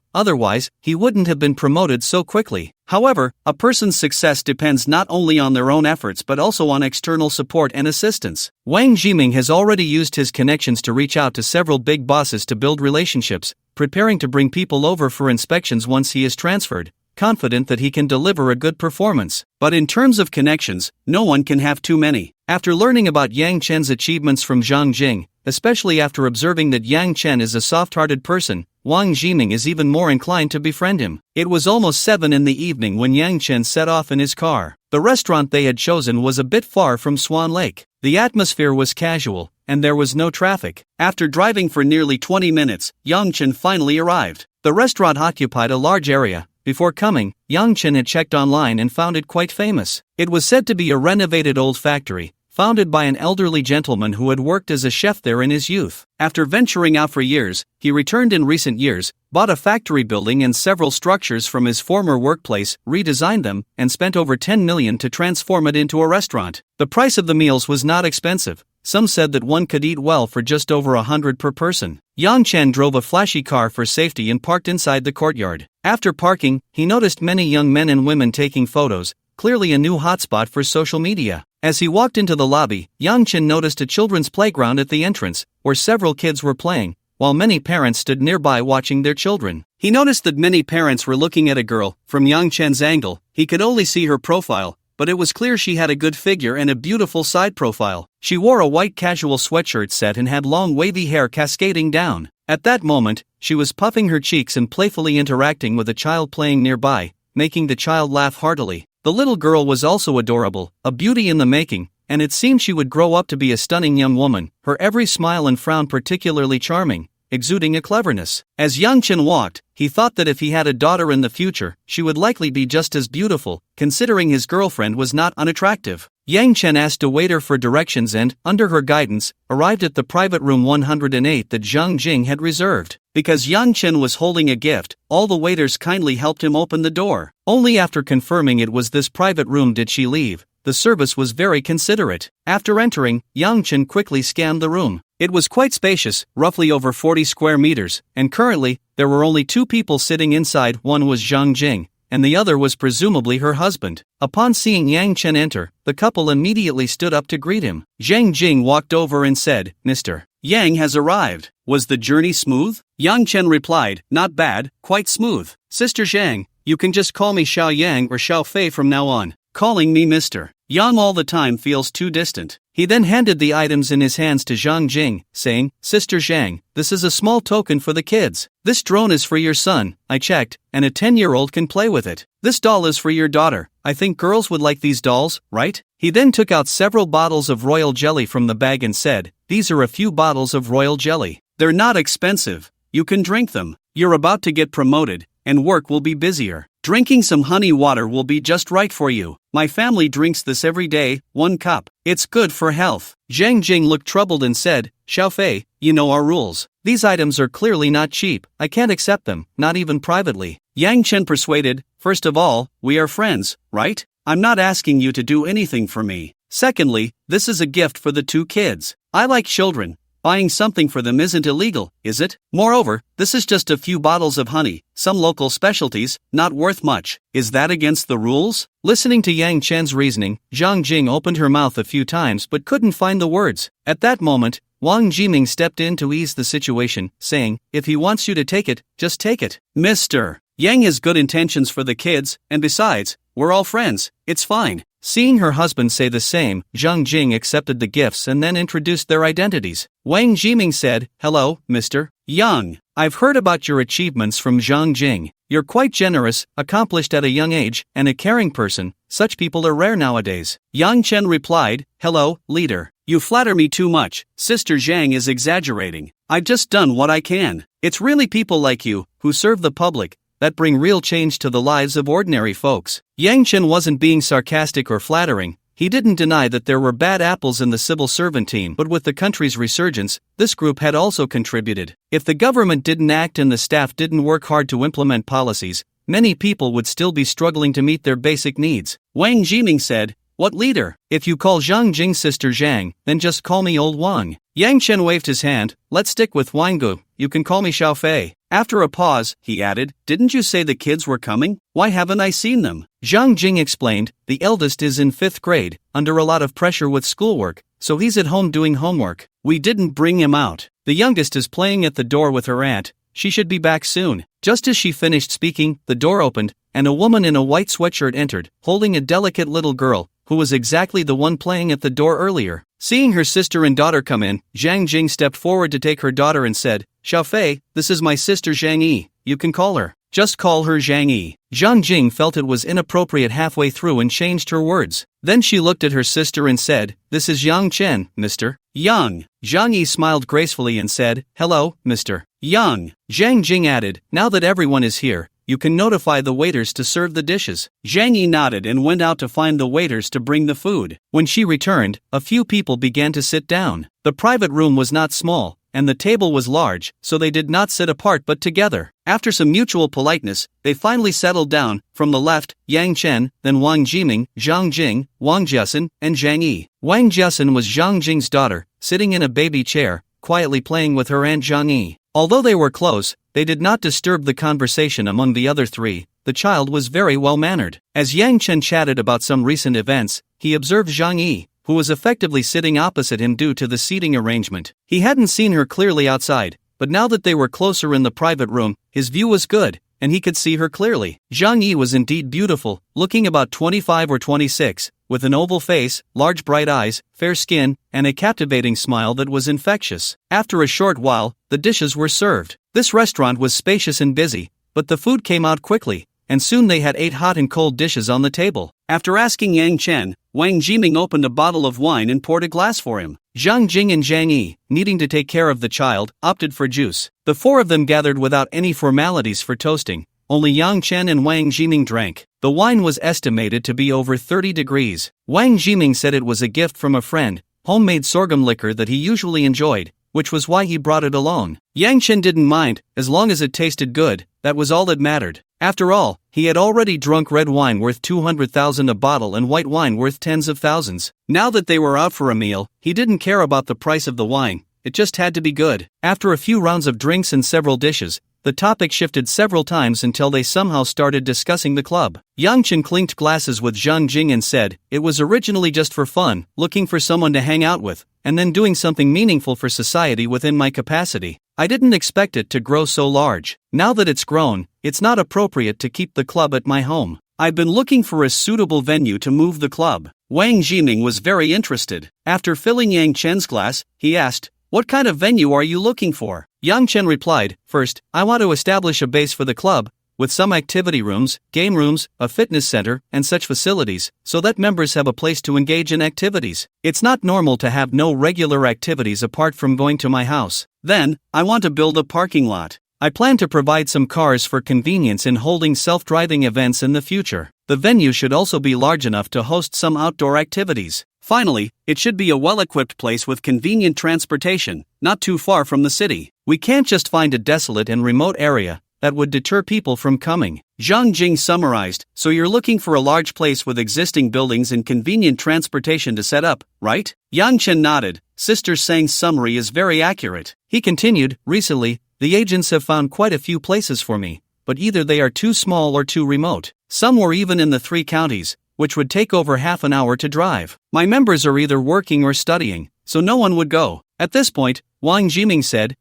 otherwise, he wouldn't have been promoted so quickly. However, a person's success depends not only on their own efforts but also on external support and assistance. Wang Jiming has already used his connections to reach out to several big bosses to build relationships, preparing to bring people over for inspections once he is transferred, confident that he can deliver a good performance. But in terms of connections, no one can have too many. After learning about Yang Chen's achievements from Zhang Jing, especially after observing that Yang Chen is a soft-hearted person, Wang Jiming is even more inclined to befriend him. It was almost 7 in the evening when Yang Chen set off in his car. The restaurant they had chosen was a bit far from Swan Lake. The atmosphere was casual, and there was no traffic. After driving for nearly 20 minutes, Yang Chen finally arrived. The restaurant occupied a large area. Before coming, Yang Chen had checked online and found it quite famous. It was said to be a renovated old factory, founded by an elderly gentleman who had worked as a chef there in his youth. After venturing out for years, he returned in recent years, bought a factory building and several structures from his former workplace, redesigned them, and spent over 10 million to transform it into a restaurant. The price of the meals was not expensive. Some said that one could eat well for just over 100 per person. Yang Chen drove a flashy car for safety and parked inside the courtyard. After parking, he noticed many young men and women taking photos, clearly a new hotspot for social media. As he walked into the lobby, Yang Chen noticed a children's playground at the entrance, where several kids were playing, while many parents stood nearby watching their children. He noticed that many parents were looking at a girl. From Yang Chen's angle, he could only see her profile, but it was clear she had a good figure and a beautiful side profile. She wore a white casual sweatshirt set and had long wavy hair cascading down. At that moment, she was puffing her cheeks and playfully interacting with a child playing nearby, making the child laugh heartily. The little girl was also adorable, a beauty in the making, and it seemed she would grow up to be a stunning young woman, her every smile and frown particularly charming, exuding a cleverness. As Yang Chen walked, he thought that if he had a daughter in the future, she would likely be just as beautiful, considering his girlfriend was not unattractive. Yang Chen asked a waiter for directions and, under her guidance, arrived at the private room 108 that Zhang Jing had reserved. Because Yang Chen was holding a gift, all the waiters kindly helped him open the door. Only after confirming it was this private room did she leave. The service was very considerate. After entering, Yang Chen quickly scanned the room. It was quite spacious, roughly over 40 square meters, and currently, there were only 2 people sitting inside. One was Zhang Jing, and the other was presumably her husband. Upon seeing Yang Chen enter, the couple immediately stood up to greet him. Zhang Jing walked over and said, "Mr. Yang has arrived. Was the journey smooth?" Yang Chen replied, "Not bad, quite smooth. Sister Zhang, you can just call me Xiao Yang or Xiao Fei from now on. Calling me Mr. Yang all the time feels too distant." He then handed the items in his hands to Zhang Jing, saying, "Sister Zhang, this is a small token for the kids. This drone is for your son, I checked, and a 10-year-old can play with it. This doll is for your daughter. I think girls would like these dolls, right?" He then took out several bottles of royal jelly from the bag and said, "These are a few bottles of royal jelly. They're not expensive. You can drink them. You're about to get promoted, and work will be busier. Drinking some honey water will be just right for you. My family drinks this every day, 1 cup. It's good for health." Zhang Jing looked troubled and said, "Xiao Fei, you know our rules. These items are clearly not cheap. I can't accept them, not even privately." Yang Chen persuaded, "First of all, we are friends, right? I'm not asking you to do anything for me. Secondly, this is a gift for the 2 kids. I like children, buying something for them isn't illegal, is it? Moreover, this is just a few bottles of honey, some local specialties, not worth much. Is that against the rules? Listening to Yang Chen's reasoning, Zhang Jing opened her mouth a few times but couldn't find the words. At that moment, Wang Jiming stepped in to ease the situation, saying, "If he wants you to take it, just take it. Mr. Yang has good intentions for the kids, and besides, we're all friends, it's fine." Seeing her husband say the same, Zhang Jing accepted the gifts and then introduced their identities. Wang Jiming said, "Hello, Mr. Yang. I've heard about your achievements from Zhang Jing. You're quite generous, accomplished at a young age, and a caring person. Such people are rare nowadays." Yang Chen replied, "Hello, leader. You flatter me too much. Sister Zhang is exaggerating. I've just done what I can. It's really people like you, who serve the public, that bring real change to the lives of ordinary folks." Yang Chen wasn't being sarcastic or flattering. He didn't deny that there were bad apples in the civil servant team, but with the country's resurgence, this group had also contributed. If the government didn't act and the staff didn't work hard to implement policies, many people would still be struggling to meet their basic needs. Wang Jiming said, "What leader? If you call Zhang Jing's sister Zhang, then just call me Old Wang." Yang Chen waved his hand. "Let's stick with Wangu, you can call me Xiao Fei." After a pause, he added, "Didn't you say the kids were coming? Why haven't I seen them?" Zhang Jing explained, "The eldest is in 5th grade, under a lot of pressure with schoolwork, so he's at home doing homework. We didn't bring him out. The youngest is playing at the door with her aunt. She should be back soon." Just as she finished speaking, the door opened, and a woman in a white sweatshirt entered, holding a delicate little girl, who was exactly the one playing at the door earlier. Seeing her sister and daughter come in, Zhang Jing stepped forward to take her daughter and said, "Xiao Fei, this is my sister Zhang Yi. You can call her. Just call her Zhang Yi." Zhang Jing felt it was inappropriate halfway through and changed her words. Then she looked at her sister and said, "This is Yang Chen, Mr. Yang." Zhang Yi smiled gracefully and said, "Hello, Mr. Yang." Zhang Jing added, "Now that everyone is here, you can notify the waiters to serve the dishes." Zhang Yi nodded and went out to find the waiters to bring the food. When she returned, a few people began to sit down. The private room was not small, and the table was large, so they did not sit apart but together. After some mutual politeness, they finally settled down. From the left, Yang Chen, then Wang Jiming, Zhang Jing, Wang Jiasen, and Zhang Yi. Wang Jiasen was Zhang Jing's daughter, sitting in a baby chair, quietly playing with her aunt Zhang Yi. Although they were close, they did not disturb the conversation among the other three. The child was very well-mannered. As Yang Chen chatted about some recent events, he observed Zhang Yi, who was effectively sitting opposite him due to the seating arrangement. He hadn't seen her clearly outside, but now that they were closer in the private room, his view was good, and he could see her clearly. Zhang Yi was indeed beautiful, looking about 25 or 26, with an oval face, large bright eyes, fair skin, and a captivating smile that was infectious. After a short while, the dishes were served. This restaurant was spacious and busy, but the food came out quickly, and soon they had 8 hot and cold dishes on the table. After asking Yang Chen, Wang Jiming opened a bottle of wine and poured a glass for him. Zhang Jing and Zhang Yi, needing to take care of the child, opted for juice. The 4 of them gathered without any formalities for toasting. Only Yang Chen and Wang Jiming drank. The wine was estimated to be over 30 degrees. Wang Jiming said it was a gift from a friend, homemade sorghum liquor that he usually enjoyed, which was why he brought it along. Yang Chen didn't mind, as long as it tasted good, that was all that mattered. After all, he had already drunk red wine worth 200,000 a bottle and white wine worth tens of thousands. Now that they were out for a meal, he didn't care about the price of the wine, it just had to be good. After a few rounds of drinks and several dishes, the topic shifted several times until they somehow started discussing the club. Yang Chen clinked glasses with Zhang Jing and said, "It was originally just for fun, looking for someone to hang out with, and then doing something meaningful for society within my capacity. I didn't expect it to grow so large. Now that it's grown, it's not appropriate to keep the club at my home. I've been looking for a suitable venue to move the club." Wang Jiming was very interested. After filling Yang Chen's glass, he asked, "What kind of venue are you looking for?" Yang Chen replied, "First, I want to establish a base for the club, with some activity rooms, game rooms, a fitness center, and such facilities, so that members have a place to engage in activities. It's not normal to have no regular activities apart from going to my house. Then, I want to build a parking lot. I plan to provide some cars for convenience in holding self-driving events in the future. The venue should also be large enough to host some outdoor activities. Finally, it should be a well-equipped place with convenient transportation, not too far from the city. We can't just find a desolate and remote area, that would deter people from coming. Zhang Jing summarized, so you're looking for a large place with existing buildings and convenient transportation to set up, right? Yang Chen nodded. Sister Sang's summary is very accurate. He continued, recently, the agents have found quite a few places for me, but either they are too small or too remote. Some were even in the 3 counties, which would take over half an hour to drive. My members are either working or studying, so no one would go. At this point, Wang Jiming said,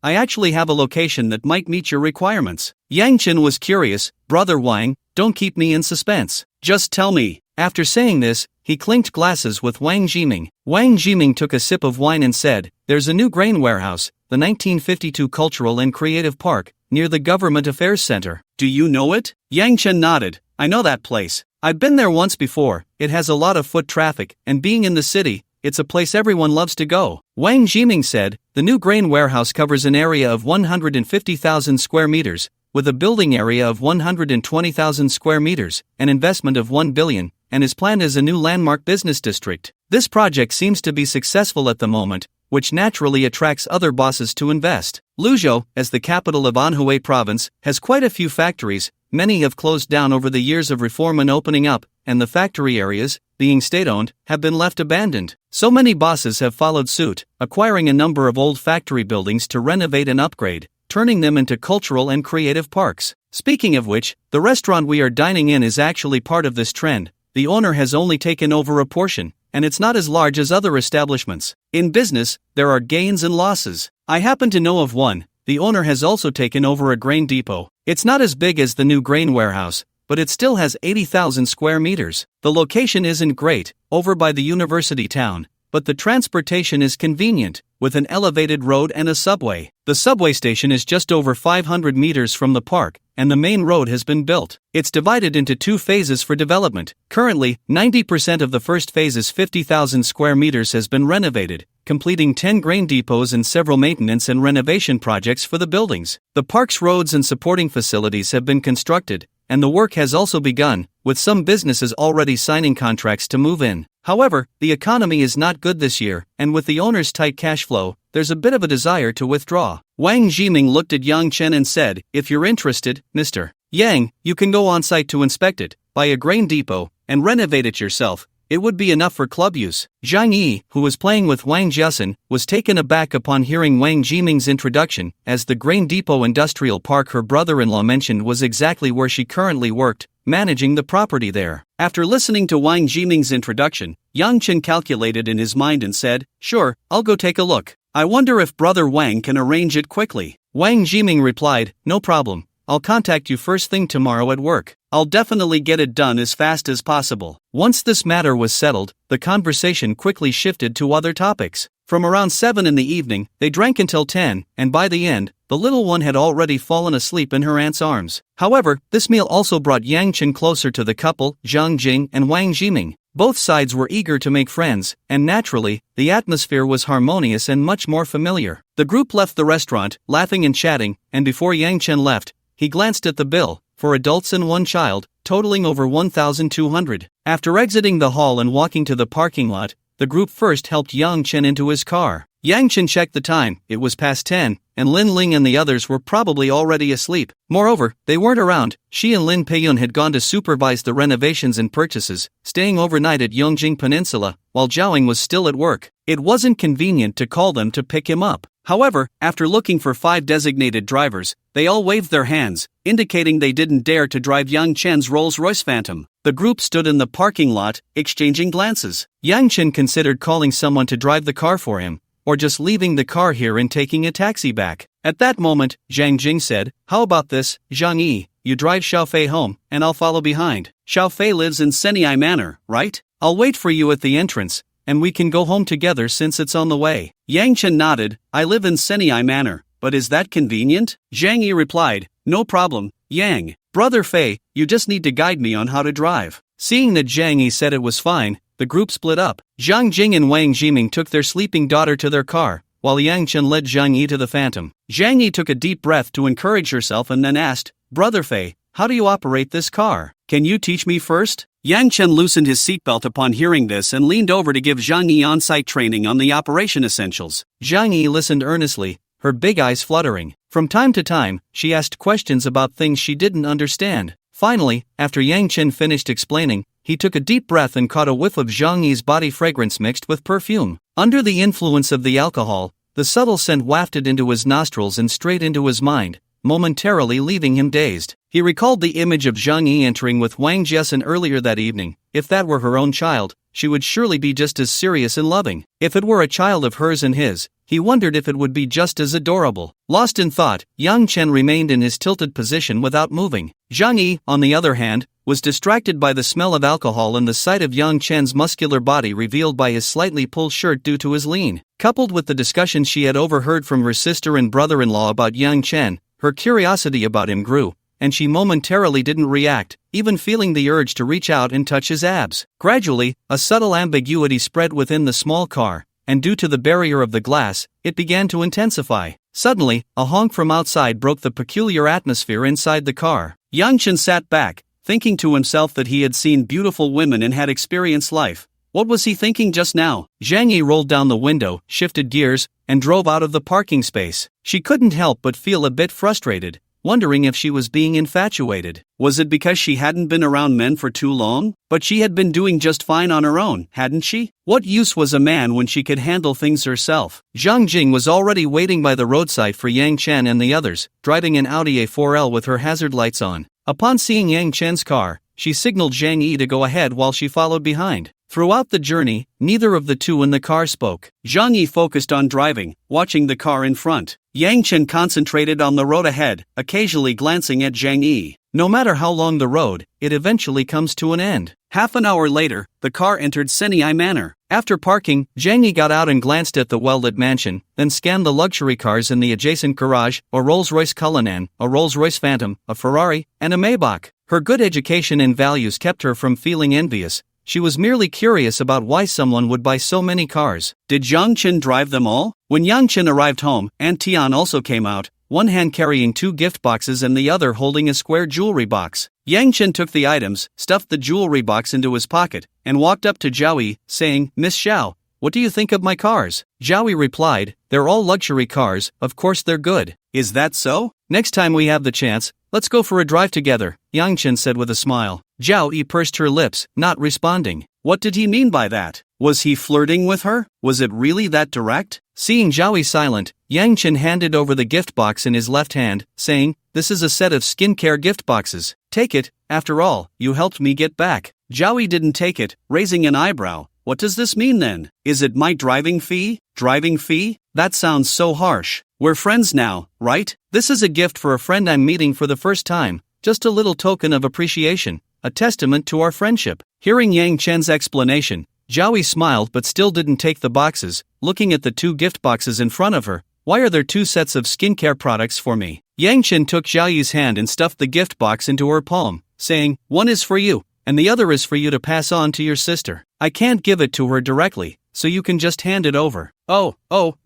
I actually have a location that might meet your requirements. Yang Chen was curious, Brother Wang, don't keep me in suspense. Just tell me. After saying this, he clinked glasses with Wang Jiming. Wang Jiming took a sip of wine and said, there's a new grain warehouse, the 1952 Cultural and Creative Park, near the Government Affairs Center. Do you know it? Yang Chen nodded. I know that place. I've been there once before. It has a lot of foot traffic, and being in the city, it's a place everyone loves to go. Wang Jiming said, the new grain warehouse covers an area of 150,000 square meters, with a building area of 120,000 square meters, an investment of 1 billion, and is planned as a new landmark business district. This project seems to be successful at the moment, which naturally attracts other bosses to invest. Luzhou, as the capital of Anhui province, has quite a few factories. Many have closed down over the years of reform and opening up, and the factory areas, being state-owned, have been left abandoned. So many bosses have followed suit, acquiring a number of old factory buildings to renovate and upgrade, turning them into cultural and creative parks. Speaking of which, the restaurant we are dining in is actually part of this trend. The owner has only taken over a portion, and it's not as large as other establishments. In business, there are gains and losses. I happen to know of one. The owner has also taken over a grain depot. It's not as big as the new grain warehouse, but it still has 80,000 square meters. The location isn't great, over by the university town, but the transportation is convenient, with an elevated road and a subway. The subway station is just over 500 meters from the park, and the main road has been built. It's divided into 2 phases for development. Currently, 90% of the first phase's 50,000 square meters has been renovated, completing 10 grain depots and several maintenance and renovation projects for the buildings. The park's roads and supporting facilities have been constructed, and the work has also begun, with some businesses already signing contracts to move in. However, the economy is not good this year, and with the owner's tight cash flow, there's a bit of a desire to withdraw. Wang Jiming looked at Yang Chen and said, if you're interested, Mr. Yang, you can go on site to inspect it, buy a grain depot, and renovate it yourself. It would be enough for club use. Zhang Yi, who was playing with Wang Jiasen, was taken aback upon hearing Wang Jiming's introduction, as the grain depot industrial park her brother-in-law mentioned was exactly where she currently worked, managing the property there. After listening to Wang Jiming's introduction, Yang Chen calculated in his mind and said, sure, I'll go take a look. I wonder if Brother Wang can arrange it quickly. Wang Jiming replied, no problem. I'll contact you first thing tomorrow at work. I'll definitely get it done as fast as possible. Once this matter was settled, the conversation quickly shifted to other topics. From around 7 in the evening, they drank until 10, and by the end, the little one had already fallen asleep in her aunt's arms. However, this meal also brought Yang Chen closer to the couple, Zhang Jing and Wang Jiming. Both sides were eager to make friends, and naturally, the atmosphere was harmonious and much more familiar. The group left the restaurant, laughing and chatting, and before Yang Chen left, he glanced at the bill, for adults and 1 child, totaling over 1,200. After exiting the hall and walking to the parking lot, the group first helped Yang Chen into his car. Yang Chen checked the time, it was past 10, and Lin Ling and the others were probably already asleep. Moreover, they weren't around. She and Lin Peiyun had gone to supervise the renovations and purchases, staying overnight at Yongjing Peninsula, while Zhaoing was still at work. It wasn't convenient to call them to pick him up. However, after looking for 5 designated drivers, they all waved their hands, indicating they didn't dare to drive Yang Chen's Rolls-Royce Phantom. The group stood in the parking lot, exchanging glances. Yang Chen considered calling someone to drive the car for him, or just leaving the car here and taking a taxi back. At that moment, Zhang Jing said, how about this, Zhang Yi, you drive Xiaofei home, and I'll follow behind. Xiaofei lives in Senai Manor, right? I'll wait for you at the entrance, and we can go home together since it's on the way. Yang Chen nodded, I live in Senai Manor, but is that convenient? Zhang Yi replied, no problem, Yang. Brother Fei, you just need to guide me on how to drive. Seeing that Zhang Yi said it was fine, the group split up. Zhang Jing and Wang Jiming took their sleeping daughter to their car, while Yang Chen led Zhang Yi to the Phantom. Zhang Yi took a deep breath to encourage herself and then asked, Brother Fei, how do you operate this car? Can you teach me first? Yang Chen loosened his seatbelt upon hearing this and leaned over to give Zhang Yi on-site training on the operation essentials. Zhang Yi listened earnestly, her big eyes fluttering. From time to time, she asked questions about things she didn't understand. Finally, after Yang Chen finished explaining, he took a deep breath and caught a whiff of Zhang Yi's body fragrance mixed with perfume. Under the influence of the alcohol, the subtle scent wafted into his nostrils and straight into his mind, momentarily leaving him dazed. He recalled the image of Zhang Yi entering with Wang Jiasen earlier that evening. If that were her own child, she would surely be just as serious and loving. If it were a child of hers and his, he wondered if it would be just as adorable. Lost in thought, Yang Chen remained in his tilted position without moving. Zhang Yi, on the other hand, was distracted by the smell of alcohol and the sight of Yang Chen's muscular body revealed by his slightly pulled shirt due to his lean. Coupled with the discussion she had overheard from her sister and brother-in-law about Yang Chen, her curiosity about him grew, and she momentarily didn't react, even feeling the urge to reach out and touch his abs. Gradually, a subtle ambiguity spread within the small car, and due to the barrier of the glass, it began to intensify. Suddenly, a honk from outside broke the peculiar atmosphere inside the car. Yang Chen sat back, thinking to himself that he had seen beautiful women and had experienced life. What was he thinking just now? Zhang Yi rolled down the window, shifted gears, and drove out of the parking space. She couldn't help but feel a bit frustrated, wondering if she was being infatuated. Was it because she hadn't been around men for too long? But she had been doing just fine on her own, hadn't she? What use was a man when she could handle things herself? Zhang Jing was already waiting by the roadside for Yang Chen and the others, driving an Audi A4L with her hazard lights on. Upon seeing Yang Chen's car, she signaled Zhang Yi to go ahead while she followed behind. Throughout the journey, neither of the two in the car spoke. Zhang Yi focused on driving, watching the car in front. Yang Chen concentrated on the road ahead, occasionally glancing at Zhang Yi. No matter how long the road, it eventually comes to an end. Half an hour later, the car entered Senai Manor. After parking, Zhang Yi got out and glanced at the well-lit mansion, then scanned the luxury cars in the adjacent garage: a Rolls-Royce Cullinan, a Rolls-Royce Phantom, a Ferrari, and a Maybach. Her good education and values kept her from feeling envious. She was merely curious about why someone would buy so many cars. Did Yang Chen drive them all? When Yang Chen arrived home, Aunt Tian also came out, one hand carrying 2 gift boxes and the other holding a square jewelry box. Yang Chen took the items, stuffed the jewelry box into his pocket, and walked up to Zhao Yi, saying, "Miss Xiao, what do you think of my cars?" Zhao Yi replied, "They're all luxury cars, of course they're good." "Is that so? Next time we have the chance, let's go for a drive together," Yang Chen said with a smile. Zhao Yi pursed her lips, not responding. What did he mean by that? Was he flirting with her? Was it really that direct? Seeing Zhao Yi silent, Yang Chen handed over the gift box in his left hand, saying, "This is a set of skincare gift boxes. Take it, after all, you helped me get back." Zhao Yi didn't take it, raising an eyebrow. "What does this mean then? Is it my driving fee? Driving fee? That sounds so harsh. We're friends now, right? This is a gift for a friend I'm meeting for the first time, just a little token of appreciation, a testament to our friendship." Hearing Yang Chen's explanation, Zhao Yi smiled but still didn't take the boxes, looking at the 2 gift boxes in front of her. "Why are there 2 sets of skincare products for me?" Yang Chen took Zhao Yi's hand and stuffed the gift box into her palm, saying, "One is for you, and the other is for you to pass on to your sister. I can't give it to her directly, so you can just hand it over." Oh,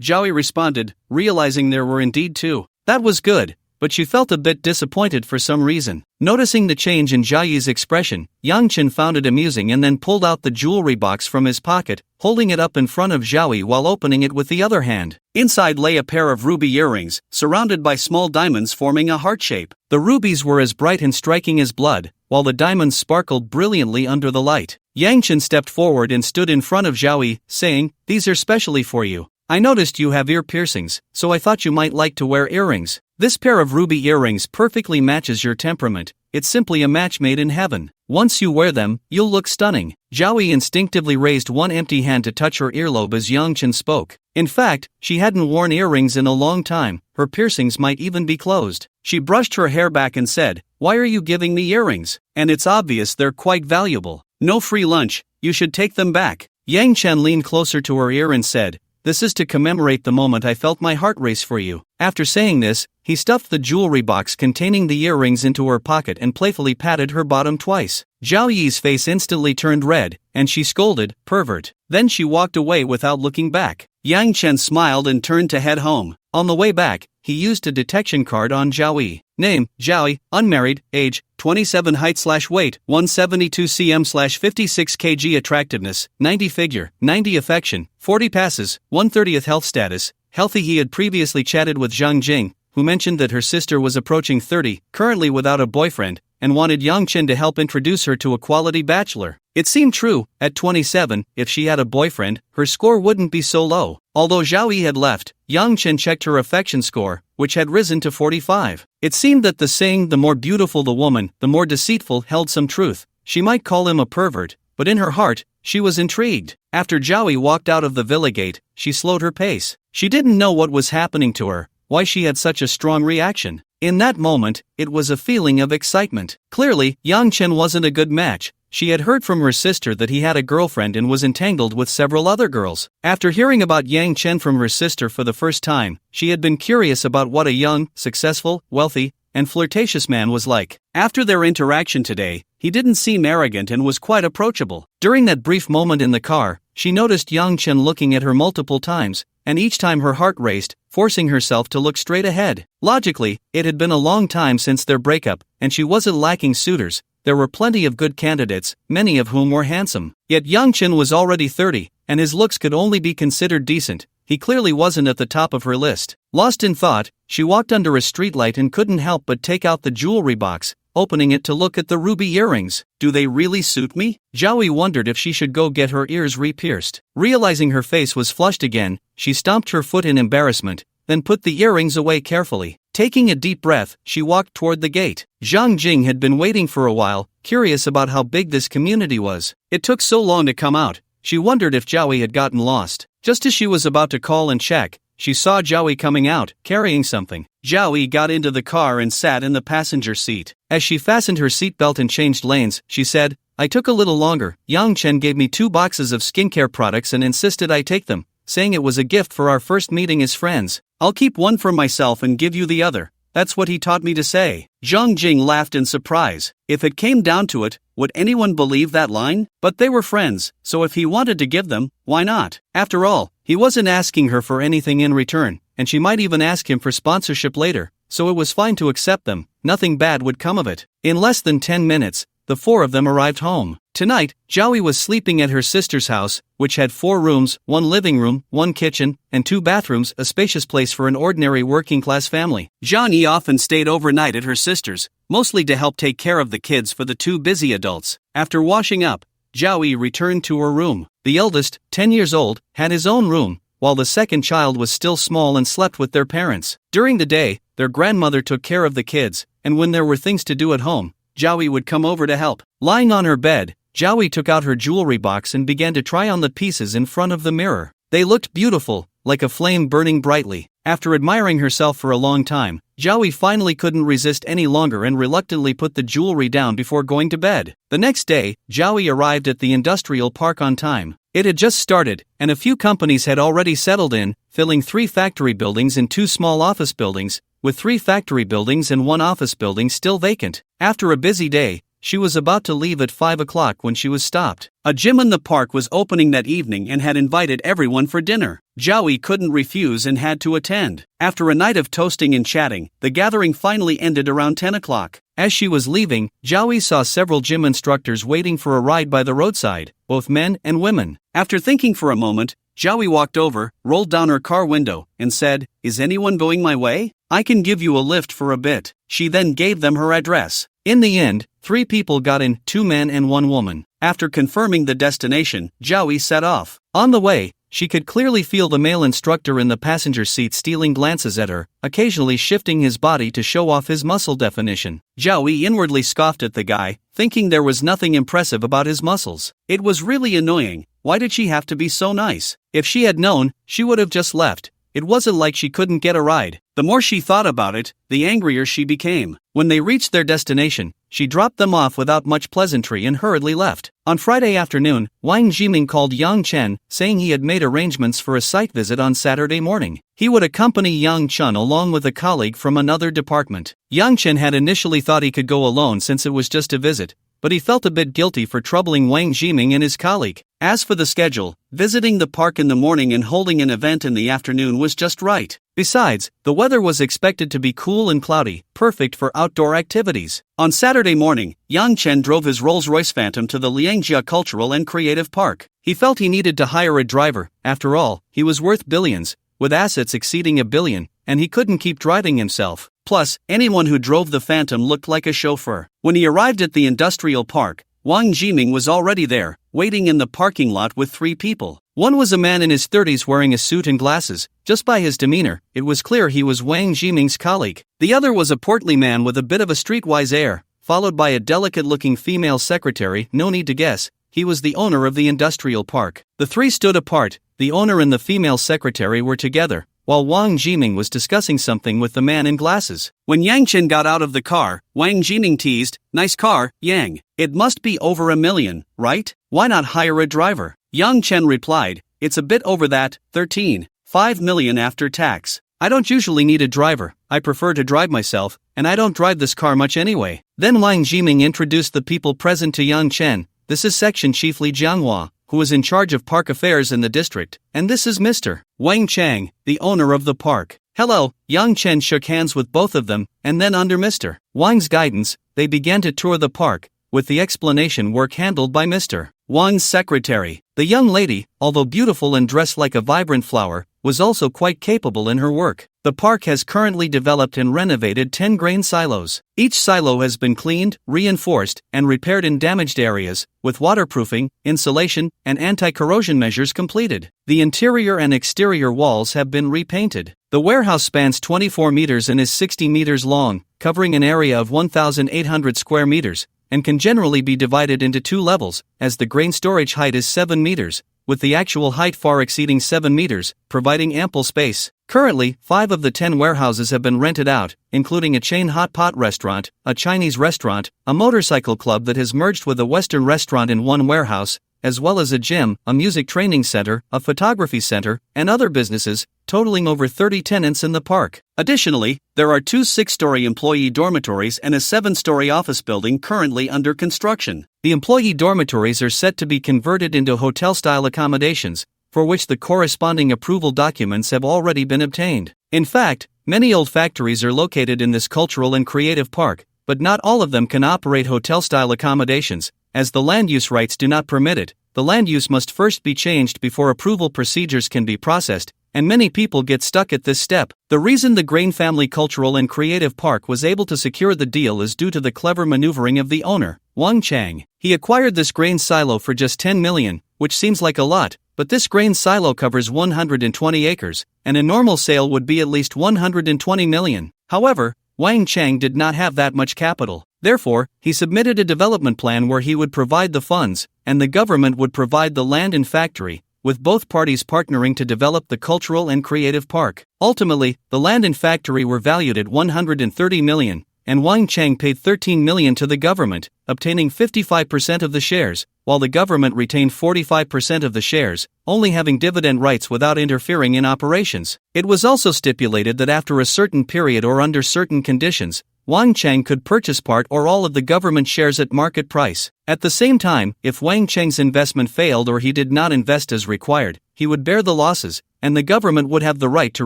Zhao Yi responded, realizing there were indeed 2. That was good, but she felt a bit disappointed for some reason. Noticing the change in Zhao Yi's expression, Yang Chen found it amusing and then pulled out the jewelry box from his pocket, holding it up in front of Zhao Yi while opening it with the other hand. Inside lay a pair of ruby earrings, surrounded by small diamonds forming a heart shape. The rubies were as bright and striking as blood, while the diamonds sparkled brilliantly under the light. Yang Chen stepped forward and stood in front of Zhao Yi, saying, "These are specially for you. I noticed you have ear piercings, so I thought you might like to wear earrings. This pair of ruby earrings perfectly matches your temperament. It's simply a match made in heaven. Once you wear them, you'll look stunning." Zhao Yi instinctively raised one empty hand to touch her earlobe as Yang Chen spoke. In fact, she hadn't worn earrings in a long time, her piercings might even be closed. She brushed her hair back and said, "Why are you giving me earrings? And it's obvious they're quite valuable. No free lunch, you should take them back." Yang Chen leaned closer to her ear and said, "This is to commemorate the moment I felt my heart race for you." After saying this, he stuffed the jewelry box containing the earrings into her pocket and playfully patted her bottom twice. Zhao Yi's face instantly turned red, and she scolded, "Pervert." Then she walked away without looking back. Yang Chen smiled and turned to head home. On the way back, he used a detection card on Zhao Yi. Name, Zhao Yi, unmarried, age, 27, height/weight, 172 cm/56 kg, attractiveness, 90 figure, 90 affection, 40 passes, 1/30 health status, healthy. He had previously chatted with Zhang Jing, who mentioned that her sister was approaching 30, currently without a boyfriend, and wanted Yang Chen to help introduce her to a quality bachelor. It seemed true, at 27, if she had a boyfriend, her score wouldn't be so low. Although Zhao Yi had left, Yang Chen checked her affection score, which had risen to 45. It seemed that the saying, "the more beautiful the woman, the more deceitful," held some truth. She might call him a pervert, but in her heart, she was intrigued. After Zhao Yi walked out of the villa gate, she slowed her pace. She didn't know what was happening to her, why she had such a strong reaction. In that moment, it was a feeling of excitement. Clearly, Yang Chen wasn't a good match. She had heard from her sister that he had a girlfriend and was entangled with several other girls. After hearing about Yang Chen from her sister for the first time, she had been curious about what a young, successful, wealthy, and flirtatious man was like. After their interaction today, he didn't seem arrogant and was quite approachable. During that brief moment in the car, she noticed Yang Chen looking at her multiple times, and each time her heart raced, forcing herself to look straight ahead. Logically, it had been a long time since their breakup, and she wasn't lacking suitors. There were plenty of good candidates, many of whom were handsome. Yet Yang Chen was already 30, and his looks could only be considered decent. He clearly wasn't at the top of her list. Lost in thought, she walked under a streetlight and couldn't help but take out the jewelry box, opening it to look at the ruby earrings. Do they really suit me? Zhao Yi wondered if she should go get her ears re-pierced. Realizing her face was flushed again, she stomped her foot in embarrassment, then put the earrings away carefully. Taking a deep breath, she walked toward the gate. Zhang Jing had been waiting for a while, curious about how big this community was. It took so long to come out, she wondered if Zhao Yi had gotten lost. Just as she was about to call and check, she saw Zhao Yi coming out, carrying something. Zhao Yi got into the car and sat in the passenger seat. As she fastened her seatbelt and changed lanes, she said, "I took a little longer. Yang Chen gave me 2 boxes of skincare products and insisted I take them, saying it was a gift for our first meeting as friends. I'll keep one for myself and give you the other. That's what he taught me to say." Zhang Jing laughed in surprise. If it came down to it, would anyone believe that line? But they were friends, so if he wanted to give them, why not? After all, he wasn't asking her for anything in return, and she might even ask him for sponsorship later, so it was fine to accept them. Nothing bad would come of it. In less than 10 minutes, the 4 of them arrived home. Tonight, Zhao Yi was sleeping at her sister's house, which had 4 rooms, 1 living room, 1 kitchen, and 2 bathrooms, a spacious place for an ordinary working-class family. Zhang Yi often stayed overnight at her sister's, mostly to help take care of the kids for the 2 busy adults. After washing up, Zhao Yi returned to her room. The eldest, 10 years old, had his own room, while the second child was still small and slept with their parents. During the day, their grandmother took care of the kids, and when there were things to do at home, Zhao Yi would come over to help. Lying on her bed, Zhao Yi took out her jewelry box and began to try on the pieces in front of the mirror. They looked beautiful, like a flame burning brightly. After admiring herself for a long time, Zhao Yi finally couldn't resist any longer and reluctantly put the jewelry down before going to bed. The next day, Zhao Yi arrived at the industrial park on time. It had just started, and a few companies had already settled in, filling 3 factory buildings and 2 small office buildings, with 3 factory buildings and 1 office building still vacant. After a busy day, she was about to leave at 5 o'clock when she was stopped. A gym in the park was opening that evening and had invited everyone for dinner. Zhao Yi couldn't refuse and had to attend. After a night of toasting and chatting, the gathering finally ended around 10 o'clock. As she was leaving, Zhao Yi saw several gym instructors waiting for a ride by the roadside, both men and women. After thinking for a moment, Zhao Yi walked over, rolled down her car window, and said, "Is anyone going my way? I can give you a lift for a bit." She then gave them her address. In the end, 3 people got in, 2 men and 1 woman. After confirming the destination, Zhao Yi set off. On the way, she could clearly feel the male instructor in the passenger seat stealing glances at her, occasionally shifting his body to show off his muscle definition. Zhao Yi inwardly scoffed at the guy, thinking there was nothing impressive about his muscles. It was really annoying. Why did she have to be so nice? If she had known, she would have just left. It wasn't like she couldn't get a ride. The more she thought about it, the angrier she became. When they reached their destination, she dropped them off without much pleasantry and hurriedly left. On Friday afternoon, Wang Jiming called Yang Chen, saying he had made arrangements for a site visit on Saturday morning. He would accompany Yang Chen along with a colleague from another department. Yang Chen had initially thought he could go alone since it was just a visit, but he felt a bit guilty for troubling Wang Jiming and his colleague. As for the schedule, visiting the park in the morning and holding an event in the afternoon was just right. Besides, the weather was expected to be cool and cloudy, perfect for outdoor activities. On Saturday morning, Yang Chen drove his Rolls-Royce Phantom to the Liangjia Cultural and Creative Park. He felt he needed to hire a driver. After all, he was worth billions, with assets exceeding $1 billion, and he couldn't keep driving himself. Plus, anyone who drove the Phantom looked like a chauffeur. When he arrived at the industrial park, Wang Jiming was already there, waiting in the parking lot with 3 people. One was a man in his 30s wearing a suit and glasses. Just by his demeanor, it was clear he was Wang Jiming's colleague. The other was a portly man with a bit of a streetwise air, followed by a delicate-looking female secretary. No need to guess, he was the owner of the industrial park. The 3 stood apart. The owner and the female secretary were together, while Wang Jiming was discussing something with the man in glasses. When Yang Chen got out of the car, Wang Jiming teased, "Nice car, Yang. It must be over $1 million, right? Why not hire a driver?" Yang Chen replied, "It's a bit over that, 13.5 million after tax. I don't usually need a driver, I prefer to drive myself, and I don't drive this car much anyway." Then Wang Jiming introduced the people present to Yang Chen. "This is Section Chief Li Jianghua, who is in charge of park affairs in the district, and this is Mr. Wang Chang, the owner of the park." "Hello." Yang Chen shook hands with both of them, and then under Mr. Wang's guidance, they began to tour the park, with the explanation work handled by Mr. Wang's secretary. The young lady, although beautiful and dressed like a vibrant flower, was also quite capable in her work. The park has currently developed and renovated 10 grain silos. Each silo has been cleaned, reinforced, and repaired in damaged areas, with waterproofing, insulation, and anti-corrosion measures completed. The interior and exterior walls have been repainted. The warehouse spans 24 meters and is 60 meters long, covering an area of 1,800 square meters, and can generally be divided into 2 levels, as the grain storage height is 7 meters, with the actual height far exceeding 7 meters, providing ample space. Currently, 5 of the 10 warehouses have been rented out, including a chain hot pot restaurant, a Chinese restaurant, a motorcycle club that has merged with a Western restaurant in one warehouse, as well as a gym, a music training center, a photography center, and other businesses, totaling over 30 tenants in the park. Additionally, there are 2 6-story employee dormitories and a 7-story office building currently under construction. The employee dormitories are set to be converted into hotel-style accommodations, for which the corresponding approval documents have already been obtained. In fact, many old factories are located in this cultural and creative park, but not all of them can operate hotel-style accommodations, as the land use rights do not permit it. The land use must first be changed before approval procedures can be processed, and many people get stuck at this step. The reason the Grain Family Cultural and Creative Park was able to secure the deal is due to the clever maneuvering of the owner, Wang Chang. He acquired this grain silo for just 10 million, which seems like a lot, but this grain silo covers 120 acres, and a normal sale would be at least 120 million. However, Wang Chang did not have that much capital. Therefore, he submitted a development plan where he would provide the funds, and the government would provide the land and factory, with both parties partnering to develop the cultural and creative park. Ultimately, the land and factory were valued at 130 million, and Wang Chang paid 13 million to the government, obtaining 55% of the shares, while the government retained 45% of the shares, only having dividend rights without interfering in operations. It was also stipulated that after a certain period or under certain conditions, Wang Chang could purchase part or all of the government shares at market price. At the same time, if Wang Chang's investment failed or he did not invest as required, he would bear the losses, and the government would have the right to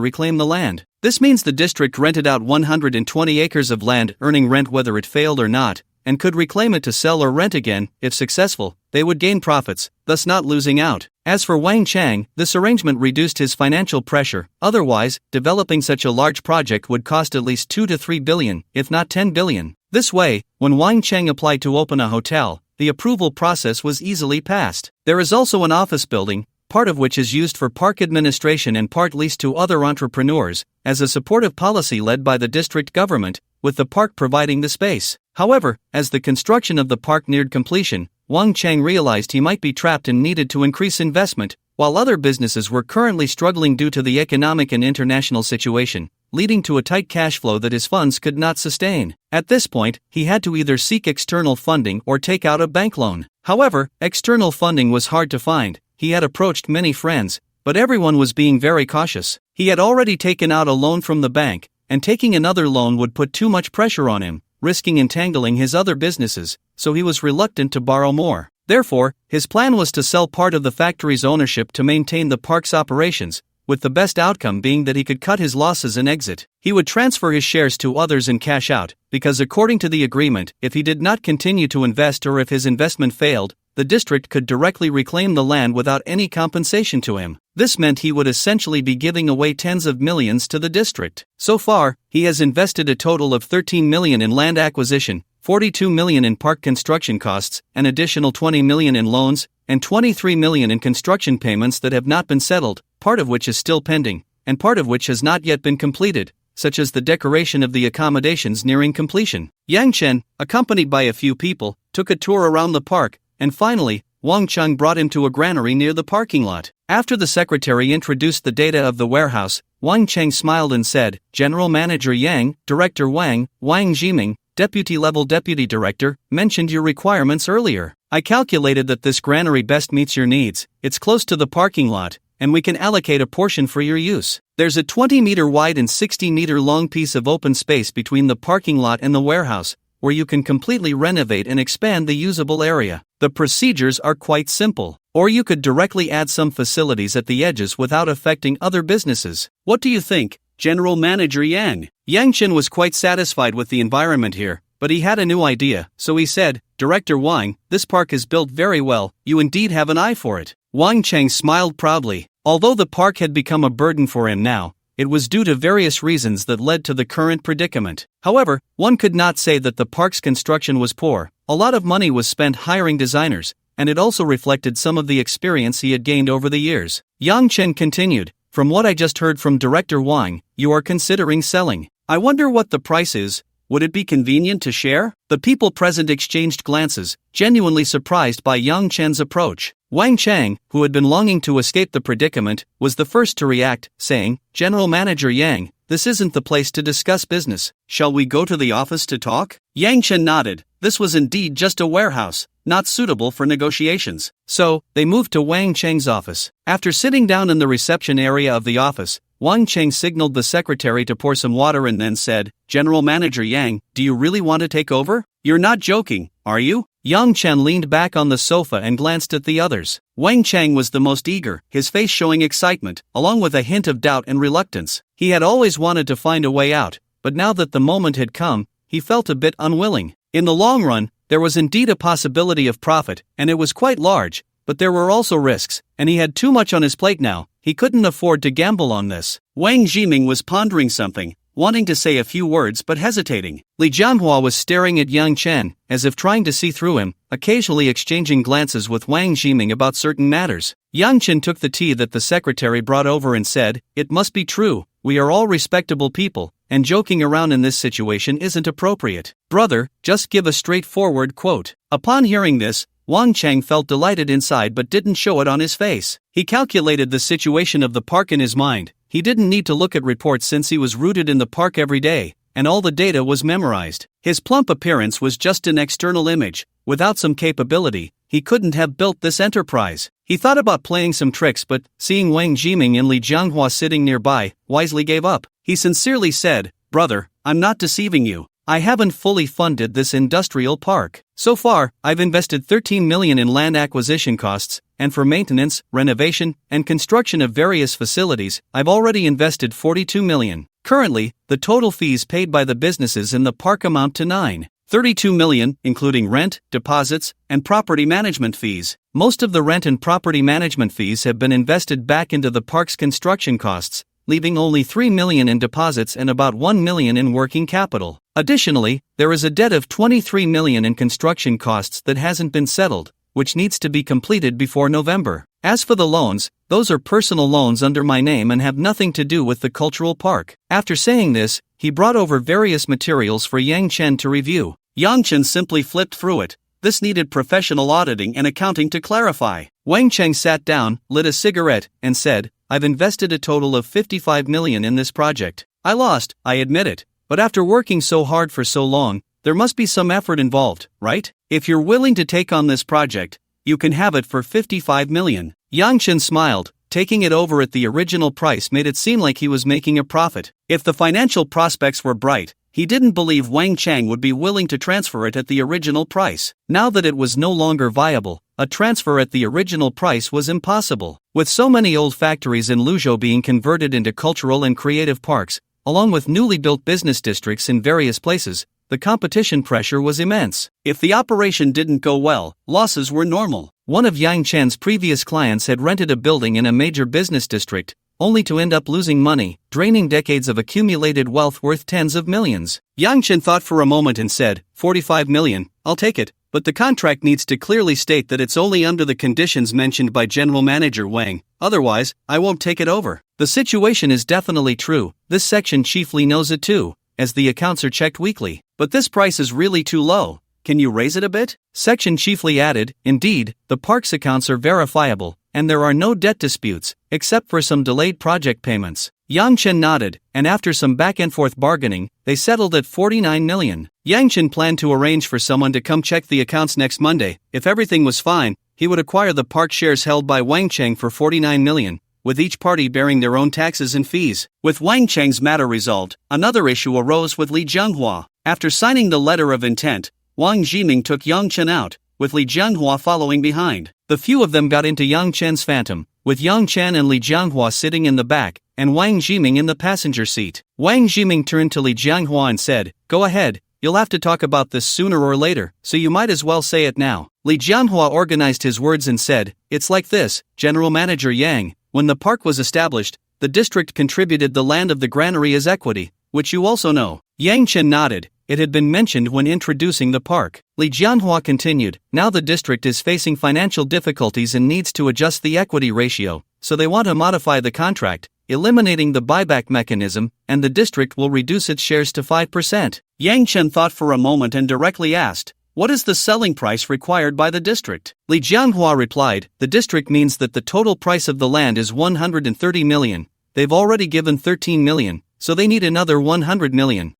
reclaim the land. This means the district rented out 120 acres of land, earning rent whether it failed or not, and could reclaim it to sell or rent again. If successful, they would gain profits, thus not losing out. As for Wang Chang, this arrangement reduced his financial pressure. Otherwise, developing such a large project would cost at least 2 to 3 billion, if not 10 billion. This way, when Wang Chang applied to open a hotel, the approval process was easily passed. There is also an office building, part of which is used for park administration and part leased to other entrepreneurs, as a supportive policy led by the district government, with the park providing the space. However, as the construction of the park neared completion, Wang Chang realized he might be trapped and needed to increase investment, while other businesses were currently struggling due to the economic and international situation, leading to a tight cash flow that his funds could not sustain. At this point, he had to either seek external funding or take out a bank loan. However, external funding was hard to find. He had approached many friends, but everyone was being very cautious. He had already taken out a loan from the bank, and taking another loan would put too much pressure on him, risking entangling his other businesses, so he was reluctant to borrow more. Therefore, his plan was to sell part of the factory's ownership to maintain the park's operations, with the best outcome being that he could cut his losses and exit. He would transfer his shares to others and cash out, because according to the agreement, if he did not continue to invest or if his investment failed, the district could directly reclaim the land without any compensation to him. This meant he would essentially be giving away tens of millions to the district. So far, he has invested a total of 13 million in land acquisition, 42 million in park construction costs, an additional 20 million in loans, and 23 million in construction payments that have not been settled, part of which is still pending, and part of which has not yet been completed, such as the decoration of the accommodations nearing completion. Yang Chen, accompanied by a few people, took a tour around the park, and finally, Wang Chung brought him to a granary near the parking lot. After the secretary introduced the data of the warehouse, Wang Cheng smiled and said, "General Manager Yang, Director Wang Jiming, Deputy-level Deputy Director, mentioned your requirements earlier. I calculated that this granary best meets your needs. It's close to the parking lot, and we can allocate a portion for your use. There's a 20-meter wide and 60-meter long piece of open space between the parking lot and the warehouse, where you can completely renovate and expand the usable area. The procedures are quite simple. Or you could directly add some facilities at the edges without affecting other businesses. What do you think, General Manager Yang?" Yang Chen was quite satisfied with the environment here, but he had a new idea, so he said, "Director Wang, this park is built very well, you indeed have an eye for it." Wang Cheng smiled proudly. Although the park had become a burden for him now, it was due to various reasons that led to the current predicament. However, one could not say that the park's construction was poor. A lot of money was spent hiring designers, and it also reflected some of the experience he had gained over the years. Yang Chen continued, "From what I just heard from Director Wang, you are considering selling. I wonder what the price is. Would it be convenient to share?" The people present exchanged glances, genuinely surprised by Yang Chen's approach. Wang Chang, who had been longing to escape the predicament, was the first to react, saying, "General Manager Yang, this isn't the place to discuss business. Shall we go to the office to talk?" Yang Chen nodded. This was indeed just a warehouse, not suitable for negotiations. So, they moved to Wang Cheng's office. After sitting down in the reception area of the office, Wang Cheng signaled the secretary to pour some water and then said, "General Manager Yang, do you really want to take over? You're not joking, are you?" Yang Chen leaned back on the sofa and glanced at the others. Wang Cheng was the most eager, his face showing excitement, along with a hint of doubt and reluctance. He had always wanted to find a way out, but now that the moment had come, he felt a bit unwilling. In the long run, there was indeed a possibility of profit, and it was quite large, but there were also risks, and he had too much on his plate now. He couldn't afford to gamble on this. Wang Jiming was pondering something, wanting to say a few words but hesitating. Li Jianhua was staring at Yang Chen, as if trying to see through him, occasionally exchanging glances with Wang Jiming about certain matters. Yang Chen took the tea that the secretary brought over and said, "It must be true, we are all respectable people, and joking around in this situation isn't appropriate. Brother, just give a straightforward quote." Upon hearing this, Wang Cheng felt delighted inside but didn't show it on his face. He calculated the situation of the park in his mind. He didn't need to look at reports since he was rooted in the park every day, and all the data was memorized. His plump appearance was just an external image. Without some capability, he couldn't have built this enterprise. He thought about playing some tricks but, seeing Wang Jiming and Li Jianhua sitting nearby, wisely gave up. He sincerely said, "Brother, I'm not deceiving you. I haven't fully funded this industrial park. So far, I've invested 13 million in land acquisition costs, and for maintenance, renovation, and construction of various facilities, I've already invested 42 million. Currently, the total fees paid by the businesses in the park amount to 32 million, including rent, deposits, and property management fees. Most of the rent and property management fees have been invested back into the park's construction costs, leaving only 3 million in deposits and about 1 million in working capital. Additionally, there is a debt of 23 million in construction costs that hasn't been settled, which needs to be completed before November. As for the loans, those are personal loans under my name and have nothing to do with the cultural park." After saying this, he brought over various materials for Yang Chen to review. Yang Chen simply flipped through it. This needed professional auditing and accounting to clarify. Wang Cheng sat down, lit a cigarette, and said, "I've invested a total of 55 million in this project. I lost, I admit it, but after working so hard for so long, there must be some effort involved, right? If you're willing to take on this project, you can have it for 55 million. Yang Chen smiled. Taking it over at the original price made it seem like he was making a profit. If the financial prospects were bright, he didn't believe Wang Cheng would be willing to transfer it at the original price. Now that it was no longer viable, a transfer at the original price was impossible. With so many old factories in Luzhou being converted into cultural and creative parks, along with newly built business districts in various places, the competition pressure was immense. If the operation didn't go well, losses were normal. One of Yang Chen's previous clients had rented a building in a major business district, only to end up losing money, draining decades of accumulated wealth worth tens of millions. Yang Chen thought for a moment and said, 45 million, I'll take it, but the contract needs to clearly state that it's only under the conditions mentioned by General Manager Wang, otherwise, I won't take it over. The situation is definitely true, this section chiefly knows it too, as the accounts are checked weekly. But this price is really too low, can you raise it a bit? Section chiefly added, indeed, the park's accounts are verifiable, and there are no debt disputes, except for some delayed project payments. Yang Chen nodded, and after some back-and-forth bargaining, they settled at 49 million. Yang Chen planned to arrange for someone to come check the accounts next Monday. If everything was fine, he would acquire the park shares held by Wang Cheng for 49 million, with each party bearing their own taxes and fees. With Wang Cheng's matter resolved, another issue arose with Li Jianghua. After signing the letter of intent, Wang Jiming took Yang Chen out, with Li Jianghua following behind. The few of them got into Yang Chen's Phantom, with Yang Chen and Li Jianghua sitting in the back, and Wang Jiming in the passenger seat. Wang Jiming turned to Li Jianghua and said, go ahead, you'll have to talk about this sooner or later, so you might as well say it now. Li Jianghua organized his words and said, it's like this, General Manager Yang, when the park was established, the district contributed the land of the granary as equity, which you also know. Yang Chen nodded. It had been mentioned when introducing the park. Li Jianhua continued, now the district is facing financial difficulties and needs to adjust the equity ratio, so they want to modify the contract, eliminating the buyback mechanism, and the district will reduce its shares to 5%. Yang Chen thought for a moment and directly asked, what is the selling price required by the district? Li Jianhua replied, the district means that the total price of the land is 130 million. They've already given 13 million. So they need another 100 million.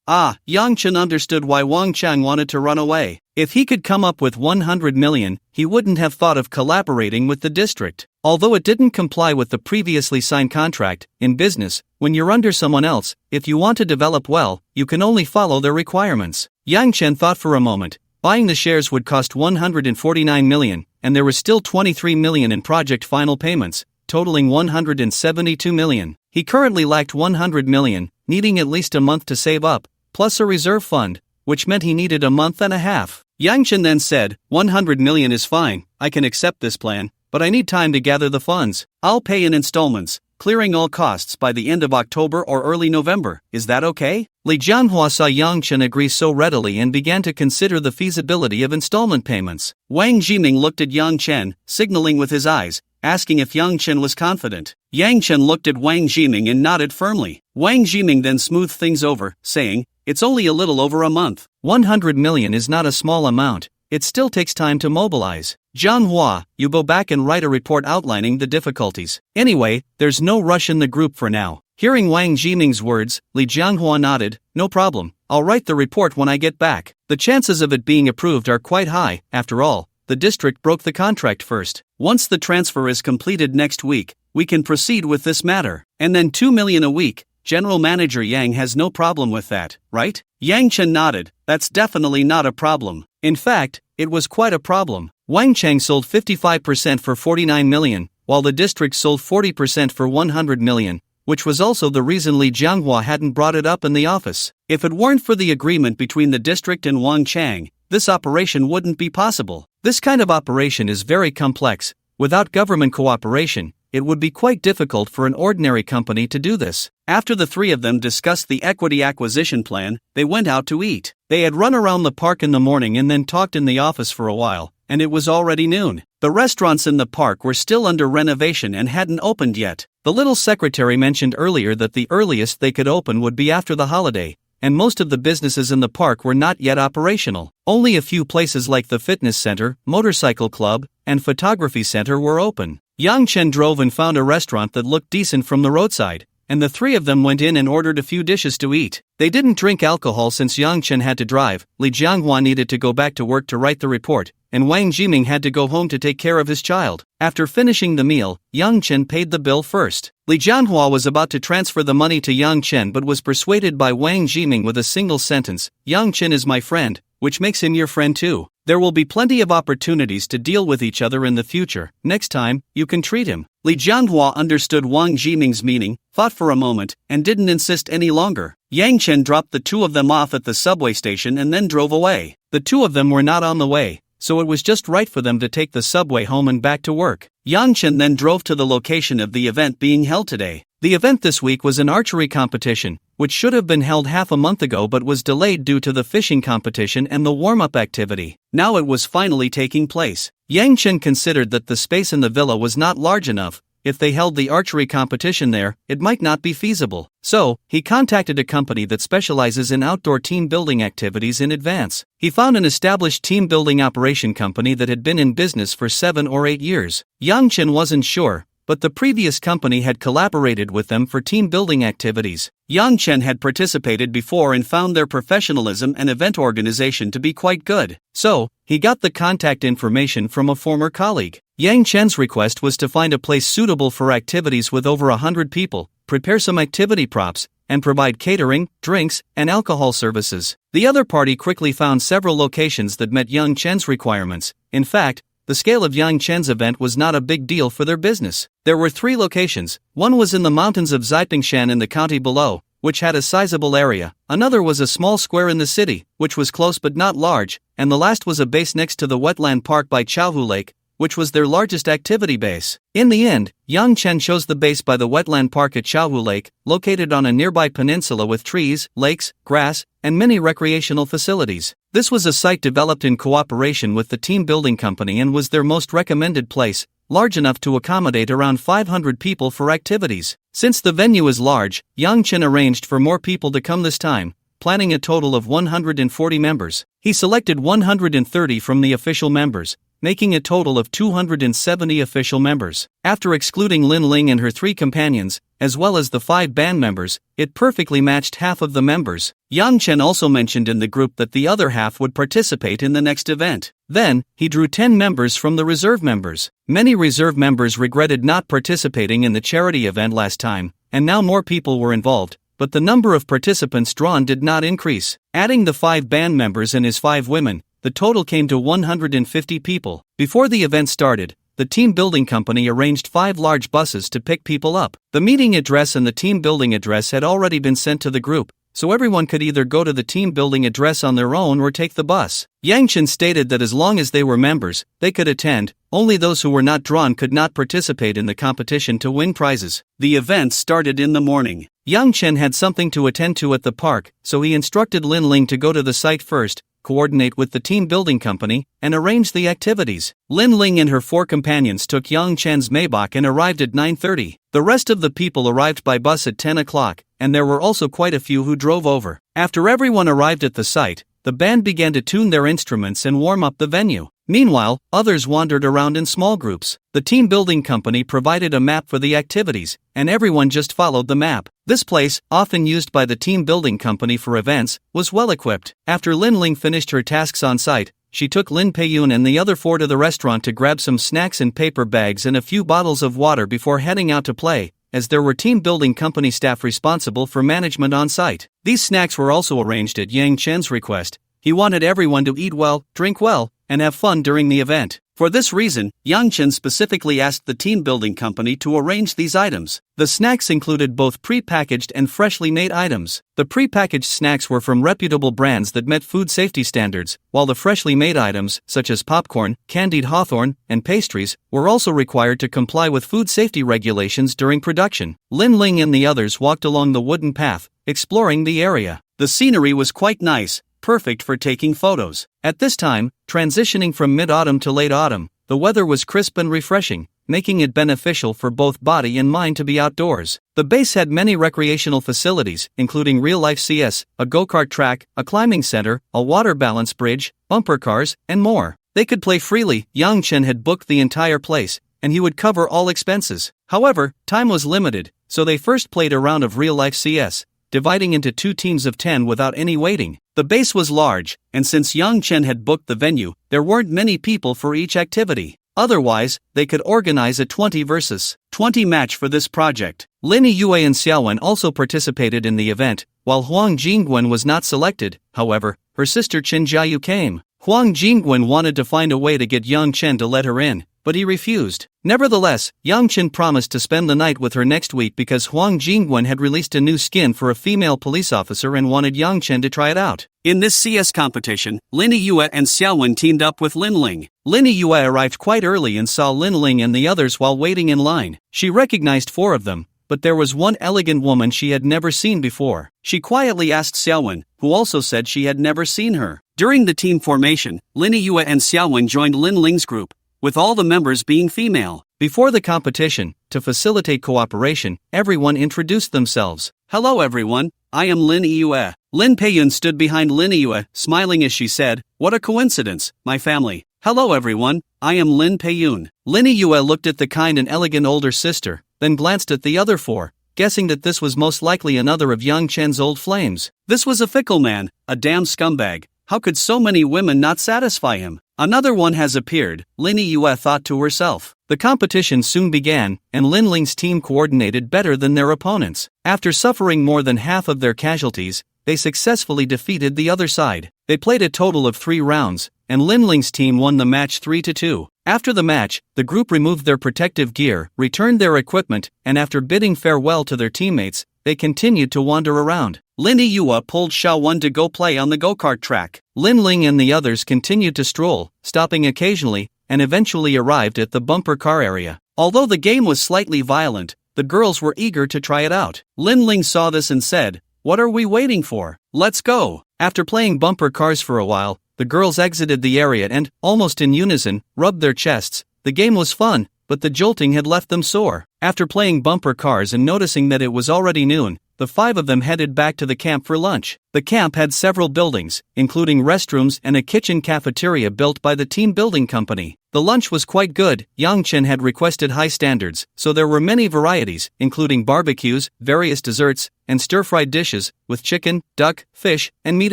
Yang Chen understood why Wang Chang wanted to run away. If he could come up with 100 million, he wouldn't have thought of collaborating with the district. Although it didn't comply with the previously signed contract, in business, when you're under someone else, if you want to develop well, you can only follow their requirements. Yang Chen thought for a moment. Buying the shares would cost 149 million, and there was still 23 million in project final payments, totaling 172 million. He currently lacked 100 million, needing at least a month to save up, plus a reserve fund, which meant he needed a month and a half. Yang Chen then said, 100 million is fine, I can accept this plan, but I need time to gather the funds. I'll pay in installments, clearing all costs by the end of October or early November. Is that okay? Li Jianhua saw Yang Chen agree so readily and began to consider the feasibility of installment payments. Wang Jiming looked at Yang Chen, signaling with his eyes, asking if Yang Chen was confident. Yang Chen looked at Wang Jiming and nodded firmly. Wang Jiming then smoothed things over, saying, it's only a little over a month. 100 million is not a small amount, it still takes time to mobilize. Jianhua, you go back and write a report outlining the difficulties. Anyway, there's no rush in the group for now. Hearing Wang Jiming's words, Li Jianhua nodded, no problem, I'll write the report when I get back. The chances of it being approved are quite high, after all. The district broke the contract first. Once the transfer is completed next week, we can proceed with this matter. And then 2 million a week, General Manager Yang has no problem with that, right? Yang Chen nodded, that's definitely not a problem. In fact, it was quite a problem. Wang Cheng sold 55% for 49 million, while the district sold 40% for 100 million, which was also the reason Li Jianhua hadn't brought it up in the office. If it weren't for the agreement between the district and Wang Chang, this operation wouldn't be possible. This kind of operation is very complex. Without government cooperation, it would be quite difficult for an ordinary company to do this. After the three of them discussed the equity acquisition plan, they went out to eat. They had run around the park in the morning and then talked in the office for a while, and it was already noon. The restaurants in the park were still under renovation and hadn't opened yet. The little secretary mentioned earlier that the earliest they could open would be after the holiday, and most of the businesses in the park were not yet operational. Only a few places like the fitness center, motorcycle club, and photography center were open. Yang Chen drove and found a restaurant that looked decent from the roadside, and the three of them went in and ordered a few dishes to eat. They didn't drink alcohol since Yang Chen had to drive, Li Jianghua needed to go back to work to write the report, and Wang Jiming had to go home to take care of his child. After finishing the meal, Yang Chen paid the bill first. Li Jianhua was about to transfer the money to Yang Chen but was persuaded by Wang Jiming with a single sentence, Yang Chen is my friend, which makes him your friend too. There will be plenty of opportunities to deal with each other in the future. Next time, you can treat him. Li Jianhua understood Wang Jiming's meaning, thought for a moment, and didn't insist any longer. Yang Chen dropped the two of them off at the subway station and then drove away. The two of them were not on the way, so it was just right for them to take the subway home and back to work. Yang Chen then drove to the location of the event being held today. The event this week was an archery competition, which should have been held half a month ago but was delayed due to the fishing competition and the warm-up activity. Now it was finally taking place. Yang Chen considered that the space in the villa was not large enough. If they held the archery competition there, it might not be feasible. So, he contacted a company that specializes in outdoor team building activities in advance. He found an established team building operation company that had been in business for 7 or 8 years. Yang Chen wasn't sure, but the previous company had collaborated with them for team building activities. Yang Chen had participated before and found their professionalism and event organization to be quite good. So, he got the contact information from a former colleague. Yang Chen's request was to find a place suitable for activities with over 100 people, prepare some activity props, and provide catering, drinks, and alcohol services. The other party quickly found several locations that met Yang Chen's requirements. In fact, the scale of Yang Chen's event was not a big deal for their business. There were 3 locations. One was in the mountains of Zaipingshan in the county below, which had a sizable area. Another was a small square in the city, which was close but not large, and the last was a base next to the wetland park by Chaohu Lake, which was their largest activity base. In the end, Yang Chen chose the base by the wetland park at Chaohu Lake, located on a nearby peninsula with trees, lakes, grass, and many recreational facilities. This was a site developed in cooperation with the team building company and was their most recommended place, large enough to accommodate around 500 people for activities. Since the venue is large, Yang Chen arranged for more people to come this time, planning a total of 140 members. He selected 130 from the official members, making a total of 270 official members. After excluding Lin Ling and her 3 companions, as well as the 5 band members, it perfectly matched half of the members. Yang Chen also mentioned in the group that the other half would participate in the next event. Then, he drew 10 members from the reserve members. Many reserve members regretted not participating in the charity event last time, and now more people were involved, but the number of participants drawn did not increase. Adding the 5 band members and his 5 women, the total came to 150 people. Before the event started, the team building company arranged 5 large buses to pick people up. The meeting address and the team building address had already been sent to the group, so everyone could either go to the team building address on their own or take the bus. Yang Chen stated that as long as they were members, they could attend. Only those who were not drawn could not participate in the competition to win prizes. The event started in the morning. Yang Chen had something to attend to at the park, so he instructed Lin Ling to go to the site first, coordinate with the team building company, and arrange the activities. Lin Ling and her 4 companions took Yang Chen's Maybach and arrived at 9:30. The rest of the people arrived by bus at 10 o'clock, and there were also quite a few who drove over. After everyone arrived at the site, the band began to tune their instruments and warm up the venue. Meanwhile, others wandered around in small groups. The team building company provided a map for the activities, and everyone just followed the map. This place, often used by the team building company for events, was well equipped. After Lin Ling finished her tasks on site, she took Lin Peiyun and the other 4 to the restaurant to grab some snacks in paper bags and a few bottles of water before heading out to play, as there were team building company staff responsible for management on site. These snacks were also arranged at Yang Chen's request. He wanted everyone to eat well, drink well, and have fun during the event. For this reason, Yang Chen specifically asked the team building company to arrange these items. The snacks included both pre-packaged and freshly made items. The pre-packaged snacks were from reputable brands that met food safety standards, while the freshly made items, such as popcorn, candied hawthorn, and pastries, were also required to comply with food safety regulations during production. Lin Ling and the others walked along the wooden path, exploring the area. The scenery was quite nice, perfect for taking photos. At this time, transitioning from mid-autumn to late autumn, the weather was crisp and refreshing, making it beneficial for both body and mind to be outdoors. The base had many recreational facilities, including real-life CS, a go-kart track, a climbing center, a water balance bridge, bumper cars, and more. They could play freely. Yang Chen had booked the entire place, and he would cover all expenses. However, time was limited, so they first played a round of real-life CS, dividing into 2 teams of 10 without any waiting. The base was large, and since Yang Chen had booked the venue, there weren't many people for each activity. Otherwise, they could organize a 20 versus 20 match for this project. Lin Yue and Xiaowen also participated in the event, while Huang Jingwen was not selected. However, her sister Qin Jiayu came. Huang Jingwen wanted to find a way to get Yang Chen to let her in, but he refused. Nevertheless, Yang Chen promised to spend the night with her next week because Huang Jingwen had released a new skin for a female police officer and wanted Yang Chen to try it out. In this CS competition, Lin Yue and Xiaowen teamed up with Lin Ling. Lin Yue arrived quite early and saw Lin Ling and the others while waiting in line. She recognized 4 of them, but there was one elegant woman she had never seen before. She quietly asked Xiaowen, who also said she had never seen her. During the team formation, Lin Yue and Xiaowen joined Lin Ling's group, with all the members being female. Before the competition, to facilitate cooperation, everyone introduced themselves. Hello everyone, I am Lin Yue. Lin Peiyun stood behind Lin Yue, smiling as she said, "What a coincidence, my family." Hello everyone, I am Lin Peiyun. Lin Yue looked at the kind and elegant older sister, then glanced at the other 4, guessing that this was most likely another of Yang Chen's old flames. This was a fickle man, a damn scumbag. How could so many women not satisfy him? Another one has appeared, Lin Yue thought to herself. The competition soon began, and Lin Ling's team coordinated better than their opponents. After suffering more than half of their casualties, they successfully defeated the other side. They played a total of 3 rounds, and Lin Ling's team won the match 3-2. After the match, the group removed their protective gear, returned their equipment, and after bidding farewell to their teammates, they continued to wander around. Lin Yue pulled Xiaowen to go play on the go-kart track. Lin Ling and the others continued to stroll, stopping occasionally, and eventually arrived at the bumper car area. Although the game was slightly violent, the girls were eager to try it out. Lin Ling saw this and said, "What are we waiting for? Let's go." After playing bumper cars for a while, the girls exited the area and, almost in unison, rubbed their chests. The game was fun, but the jolting had left them sore. After playing bumper cars and noticing that it was already noon, the 5 of them headed back to the camp for lunch. The camp had several buildings, including restrooms and a kitchen cafeteria built by the team building company. The lunch was quite good. Yang Chen had requested high standards, so there were many varieties, including barbecues, various desserts, and stir-fried dishes, with chicken, duck, fish, and meat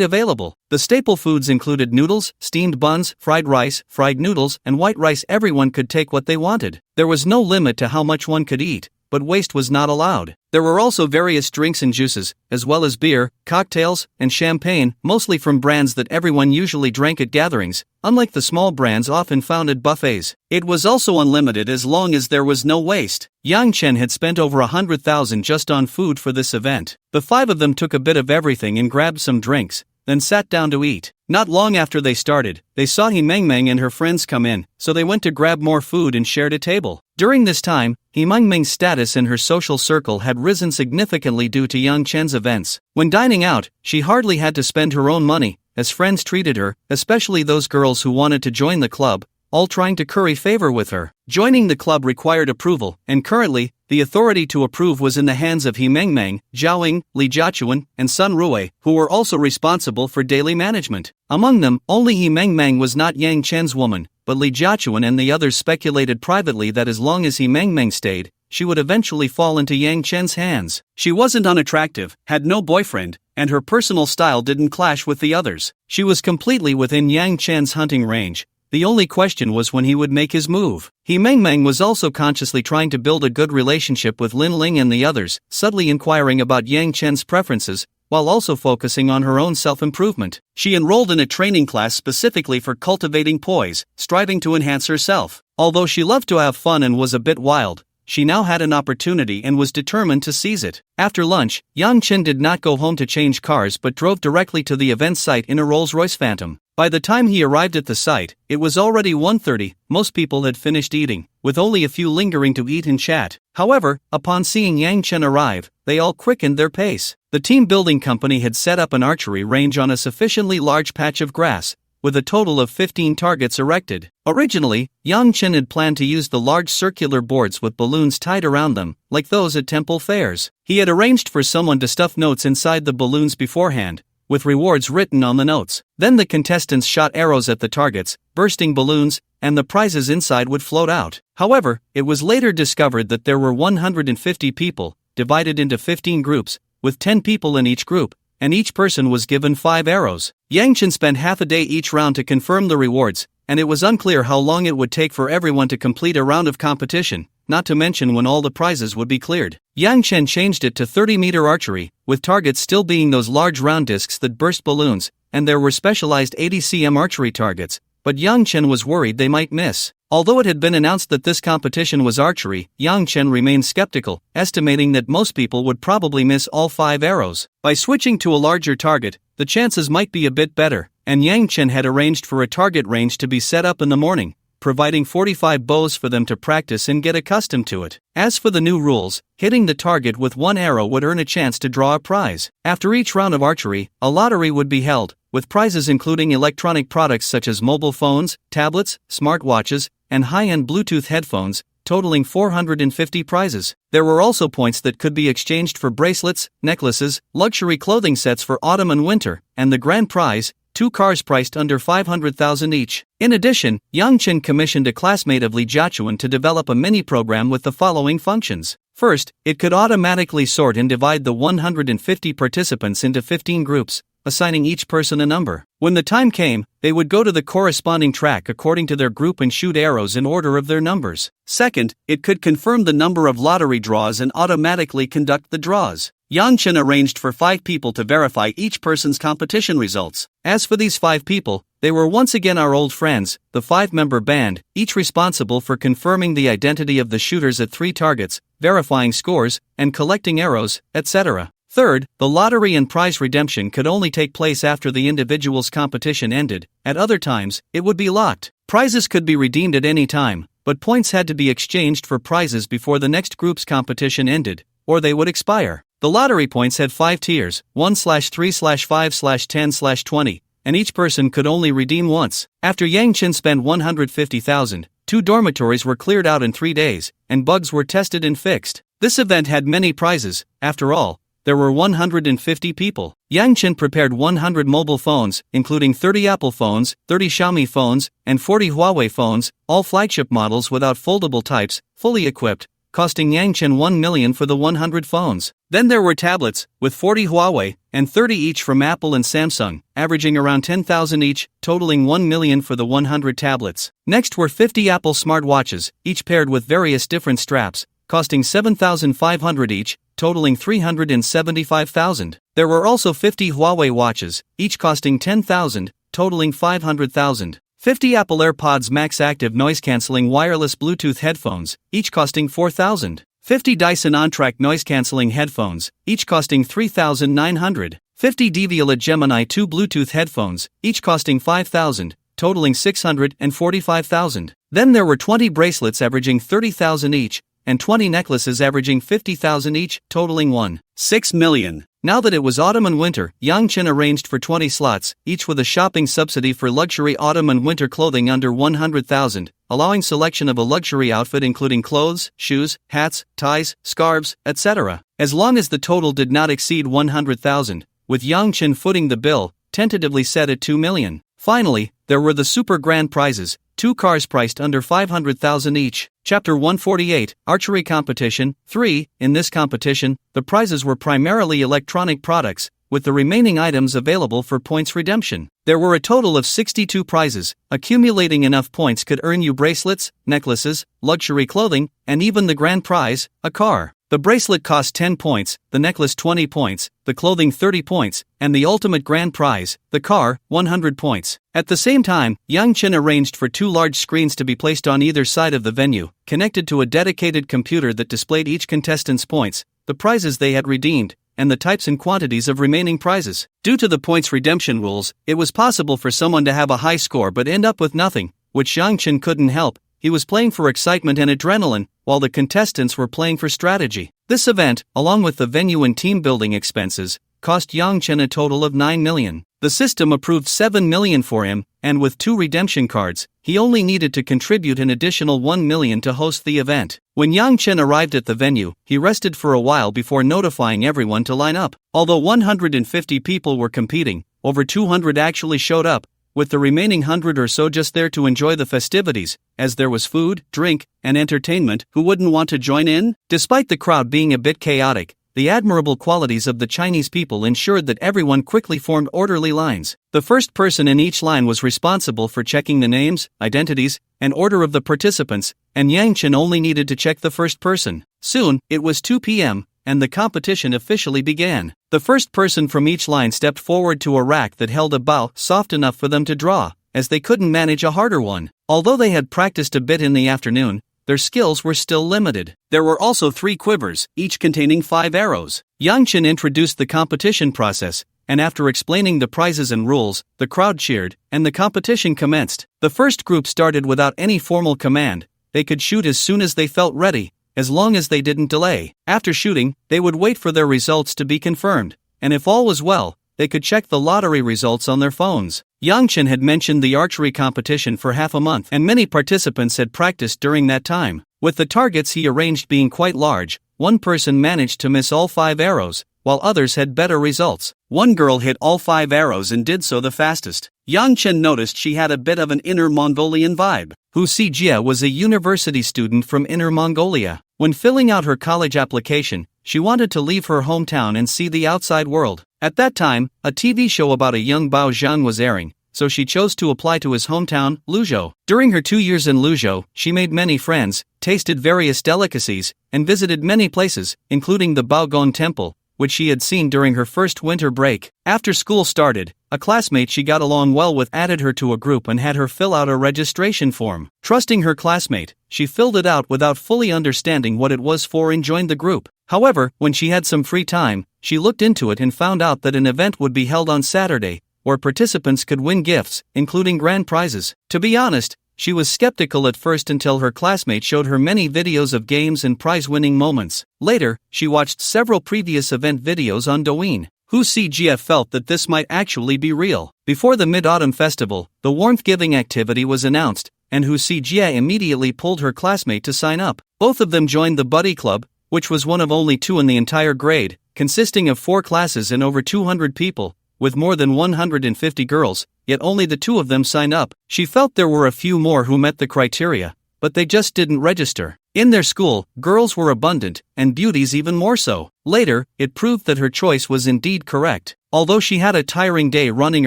available. The staple foods included noodles, steamed buns, fried rice, fried noodles, and white rice. Everyone could take what they wanted. There was no limit to how much one could eat, but waste was not allowed. There were also various drinks and juices, as well as beer, cocktails, and champagne, mostly from brands that everyone usually drank at gatherings, unlike the small brands often found at buffets. It was also unlimited as long as there was no waste. Yang Chen had spent over 100,000 just on food for this event. The 5 of them took a bit of everything and grabbed some drinks, then sat down to eat. Not long after they started, they saw He Mengmeng and her friends come in, so they went to grab more food and shared a table. During this time, He Mengmeng's status in her social circle had risen significantly due to Yang Chen's events. When dining out, she hardly had to spend her own money, as friends treated her, especially those girls who wanted to join the club, all trying to curry favor with her. Joining the club required approval, and currently, the authority to approve was in the hands of He Mengmeng, Zhaoying, Li Jiachuan, and Sun Rui, who were also responsible for daily management. Among them, only He Mengmeng was not Yang Chen's woman, but Li Jiachuan and the others speculated privately that as long as He Mengmeng stayed, she would eventually fall into Yang Chen's hands. She wasn't unattractive, had no boyfriend, and her personal style didn't clash with the others. She was completely within Yang Chen's hunting range. The only question was when he would make his move. He Mengmeng was also consciously trying to build a good relationship with Lin Ling and the others, subtly inquiring about Yang Chen's preferences, while also focusing on her own self-improvement. She enrolled in a training class specifically for cultivating poise, striving to enhance herself. Although she loved to have fun and was a bit wild, she now had an opportunity and was determined to seize it. After lunch, Yang Chen did not go home to change cars but drove directly to the event site in a Rolls-Royce Phantom. By the time he arrived at the site, it was already 1:30. Most people had finished eating, with only a few lingering to eat and chat. However, upon seeing Yang Chen arrive, they all quickened their pace. The team building company had set up an archery range on a sufficiently large patch of grass, with a total of 15 targets erected. Originally, Yang Chen had planned to use the large circular boards with balloons tied around them, like those at temple fairs. He had arranged for someone to stuff notes inside the balloons beforehand, with rewards written on the notes. Then the contestants shot arrows at the targets, bursting balloons, and the prizes inside would float out. However, it was later discovered that there were 150 people, divided into 15 groups, with 10 people in each group, and each person was given 5 arrows. Yang Chen spent half a day each round to confirm the rewards, and it was unclear how long it would take for everyone to complete a round of competition. not to mention when all the prizes would be cleared. Yang Chen changed it to 30-meter archery, with targets still being those large round discs that burst balloons, and there were specialized 80 cm archery targets, but Yang Chen was worried they might miss. Although it had been announced that this competition was archery, Yang Chen remained skeptical, estimating that most people would probably miss all 5 arrows. By switching to a larger target, the chances might be a bit better, and Yang Chen had arranged for a target range to be set up in the morning, providing 45 bows for them to practice and get accustomed to it. As for the new rules, hitting the target with 1 arrow would earn a chance to draw a prize. After each round of archery, a lottery would be held, with prizes including electronic products such as mobile phones, tablets, smartwatches, and high-end Bluetooth headphones, totaling 450 prizes. There were also points that could be exchanged for bracelets, necklaces, luxury clothing sets for autumn and winter, and the grand prize, 2 cars priced under 500,000 each. In addition, Yang Chen commissioned a classmate of Li Jiachuan to develop a mini-program with the following functions. First, it could automatically sort and divide the 150 participants into 15 groups, assigning each person a number. When the time came, they would go to the corresponding track according to their group and shoot arrows in order of their numbers. Second, it could confirm the number of lottery draws and automatically conduct the draws. Yang Chen arranged for 5 people to verify each person's competition results. As for these 5 people, they were once again our old friends, the 5-member band, each responsible for confirming the identity of the shooters at 3 targets, verifying scores, and collecting arrows, etc. Third, the lottery and prize redemption could only take place after the individual's competition ended. At other times, it would be locked. Prizes could be redeemed at any time, but points had to be exchanged for prizes before the next group's competition ended, or they would expire. The lottery points had 5 tiers, 1/3/5/10/20, and each person could only redeem once. After Yang Chen spent 150,000, 2 dormitories were cleared out in 3 days, and bugs were tested and fixed. This event had many prizes. After all, there were 150 people. Yang Chen prepared 100 mobile phones, including 30 Apple phones, 30 Xiaomi phones, and 40 Huawei phones, all flagship models without foldable types, fully equipped, costing Yang Chen 1 million for the 100 phones. Then there were tablets, with 40 Huawei, and 30 each from Apple and Samsung, averaging around 10,000 each, totaling 1 million for the 100 tablets. Next were 50 Apple smartwatches, each paired with various different straps, costing 7,500 each, totaling 375,000. There were also 50 Huawei watches, each costing 10,000, totaling 500,000. 50 Apple AirPods Max Active noise-canceling wireless Bluetooth headphones, each costing 4,000. 50 Dyson OnTrack noise-canceling headphones, each costing 3,900. 50 Devialet Gemini 2 Bluetooth headphones, each costing 5,000, totaling 645,000. Then there were 20 bracelets averaging 30,000 each, and 20 necklaces averaging 50,000 each, totaling 1.6 million. Now that it was autumn and winter, Yang Chen arranged for 20 slots, each with a shopping subsidy for luxury autumn and winter clothing under 100,000, allowing selection of a luxury outfit including clothes, shoes, hats, ties, scarves, etc., as long as the total did not exceed 100,000, with Yang Chen footing the bill, tentatively set at 2 million. Finally, there were the super grand prizes, 2 cars priced under 500,000 each. Chapter 148, Archery Competition, 3. In this competition, the prizes were primarily electronic products, with the remaining items available for points redemption. There were a total of 62 prizes. Accumulating enough points could earn you bracelets, necklaces, luxury clothing, and even the grand prize, a car. The bracelet cost 10 points, the necklace 20 points, the clothing 30 points, and the ultimate grand prize, the car, 100 points. At the same time, Yang Chen arranged for 2 large screens to be placed on either side of the venue, connected to a dedicated computer that displayed each contestant's points, the prizes they had redeemed, and the types and quantities of remaining prizes. Due to the points redemption rules, it was possible for someone to have a high score but end up with nothing, which Yang Chen couldn't help. He was playing for excitement and adrenaline, while the contestants were playing for strategy. This event, along with the venue and team building expenses, cost Yang Chen a total of 9 million. The system approved 7 million for him, and with 2 redemption cards, he only needed to contribute an additional 1 million to host the event. When Yang Chen arrived at the venue, he rested for a while before notifying everyone to line up. Although 150 people were competing, over 200 actually showed up, with the remaining 100 or so just there to enjoy the festivities, as there was food, drink, and entertainment. Who wouldn't want to join in? Despite the crowd being a bit chaotic, the admirable qualities of the Chinese people ensured that everyone quickly formed orderly lines. The first person in each line was responsible for checking the names, identities, and order of the participants, and Yang Chen only needed to check the first person. Soon, it was 2 p.m., and the competition officially began. The first person from each line stepped forward to a rack that held a bao soft enough for them to draw, as they couldn't manage a harder one. Although they had practiced a bit in the afternoon, their skills were still limited. There were also 3 quivers, each containing 5 arrows. Yang Chen introduced the competition process, and after explaining the prizes and rules, the crowd cheered, and the competition commenced. The first group started without any formal command. They could shoot as soon as they felt ready, as long as they didn't delay. After shooting, they would wait for their results to be confirmed, and if all was well, they could check the lottery results on their phones. Yang Chen had mentioned the archery competition for half a month, and many participants had practiced during that time. With the targets he arranged being quite large, one person managed to miss all 5 arrows, while others had better results. One girl hit all 5 arrows and did so the fastest. Yang Chen noticed she had a bit of an Inner Mongolian vibe. Hu Xijie was a university student from Inner Mongolia. When filling out her college application, she wanted to leave her hometown and see the outside world. At that time, a TV show about a young Bao Zhan was airing, so she chose to apply to his hometown, Luzhou. During her 2 years in Luzhou, she made many friends, tasted various delicacies, and visited many places, including the Baogong Temple, which she had seen during her first winter break. After school started, a classmate she got along well with added her to a group and had her fill out a registration form. Trusting her classmate, she filled it out without fully understanding what it was for and joined the group. However, when she had some free time, she looked into it and found out that an event would be held on Saturday, where participants could win gifts, including grand prizes. To be honest, she was skeptical at first until her classmate showed her many videos of games and prize-winning moments. Later, she watched several previous event videos on Douyin. Hu Xijie felt that this might actually be real. Before the Mid-Autumn Festival, the warmth-giving activity was announced, and Hu Xijie immediately pulled her classmate to sign up. Both of them joined the Buddy Club, which was one of only 2 in the entire grade, consisting of 4 classes and over 200 people, with more than 150 girls, yet only the 2 of them signed up. She felt there were a few more who met the criteria, but they just didn't register. In their school, girls were abundant, and beauties even more so. Later, it proved that her choice was indeed correct. Although she had a tiring day running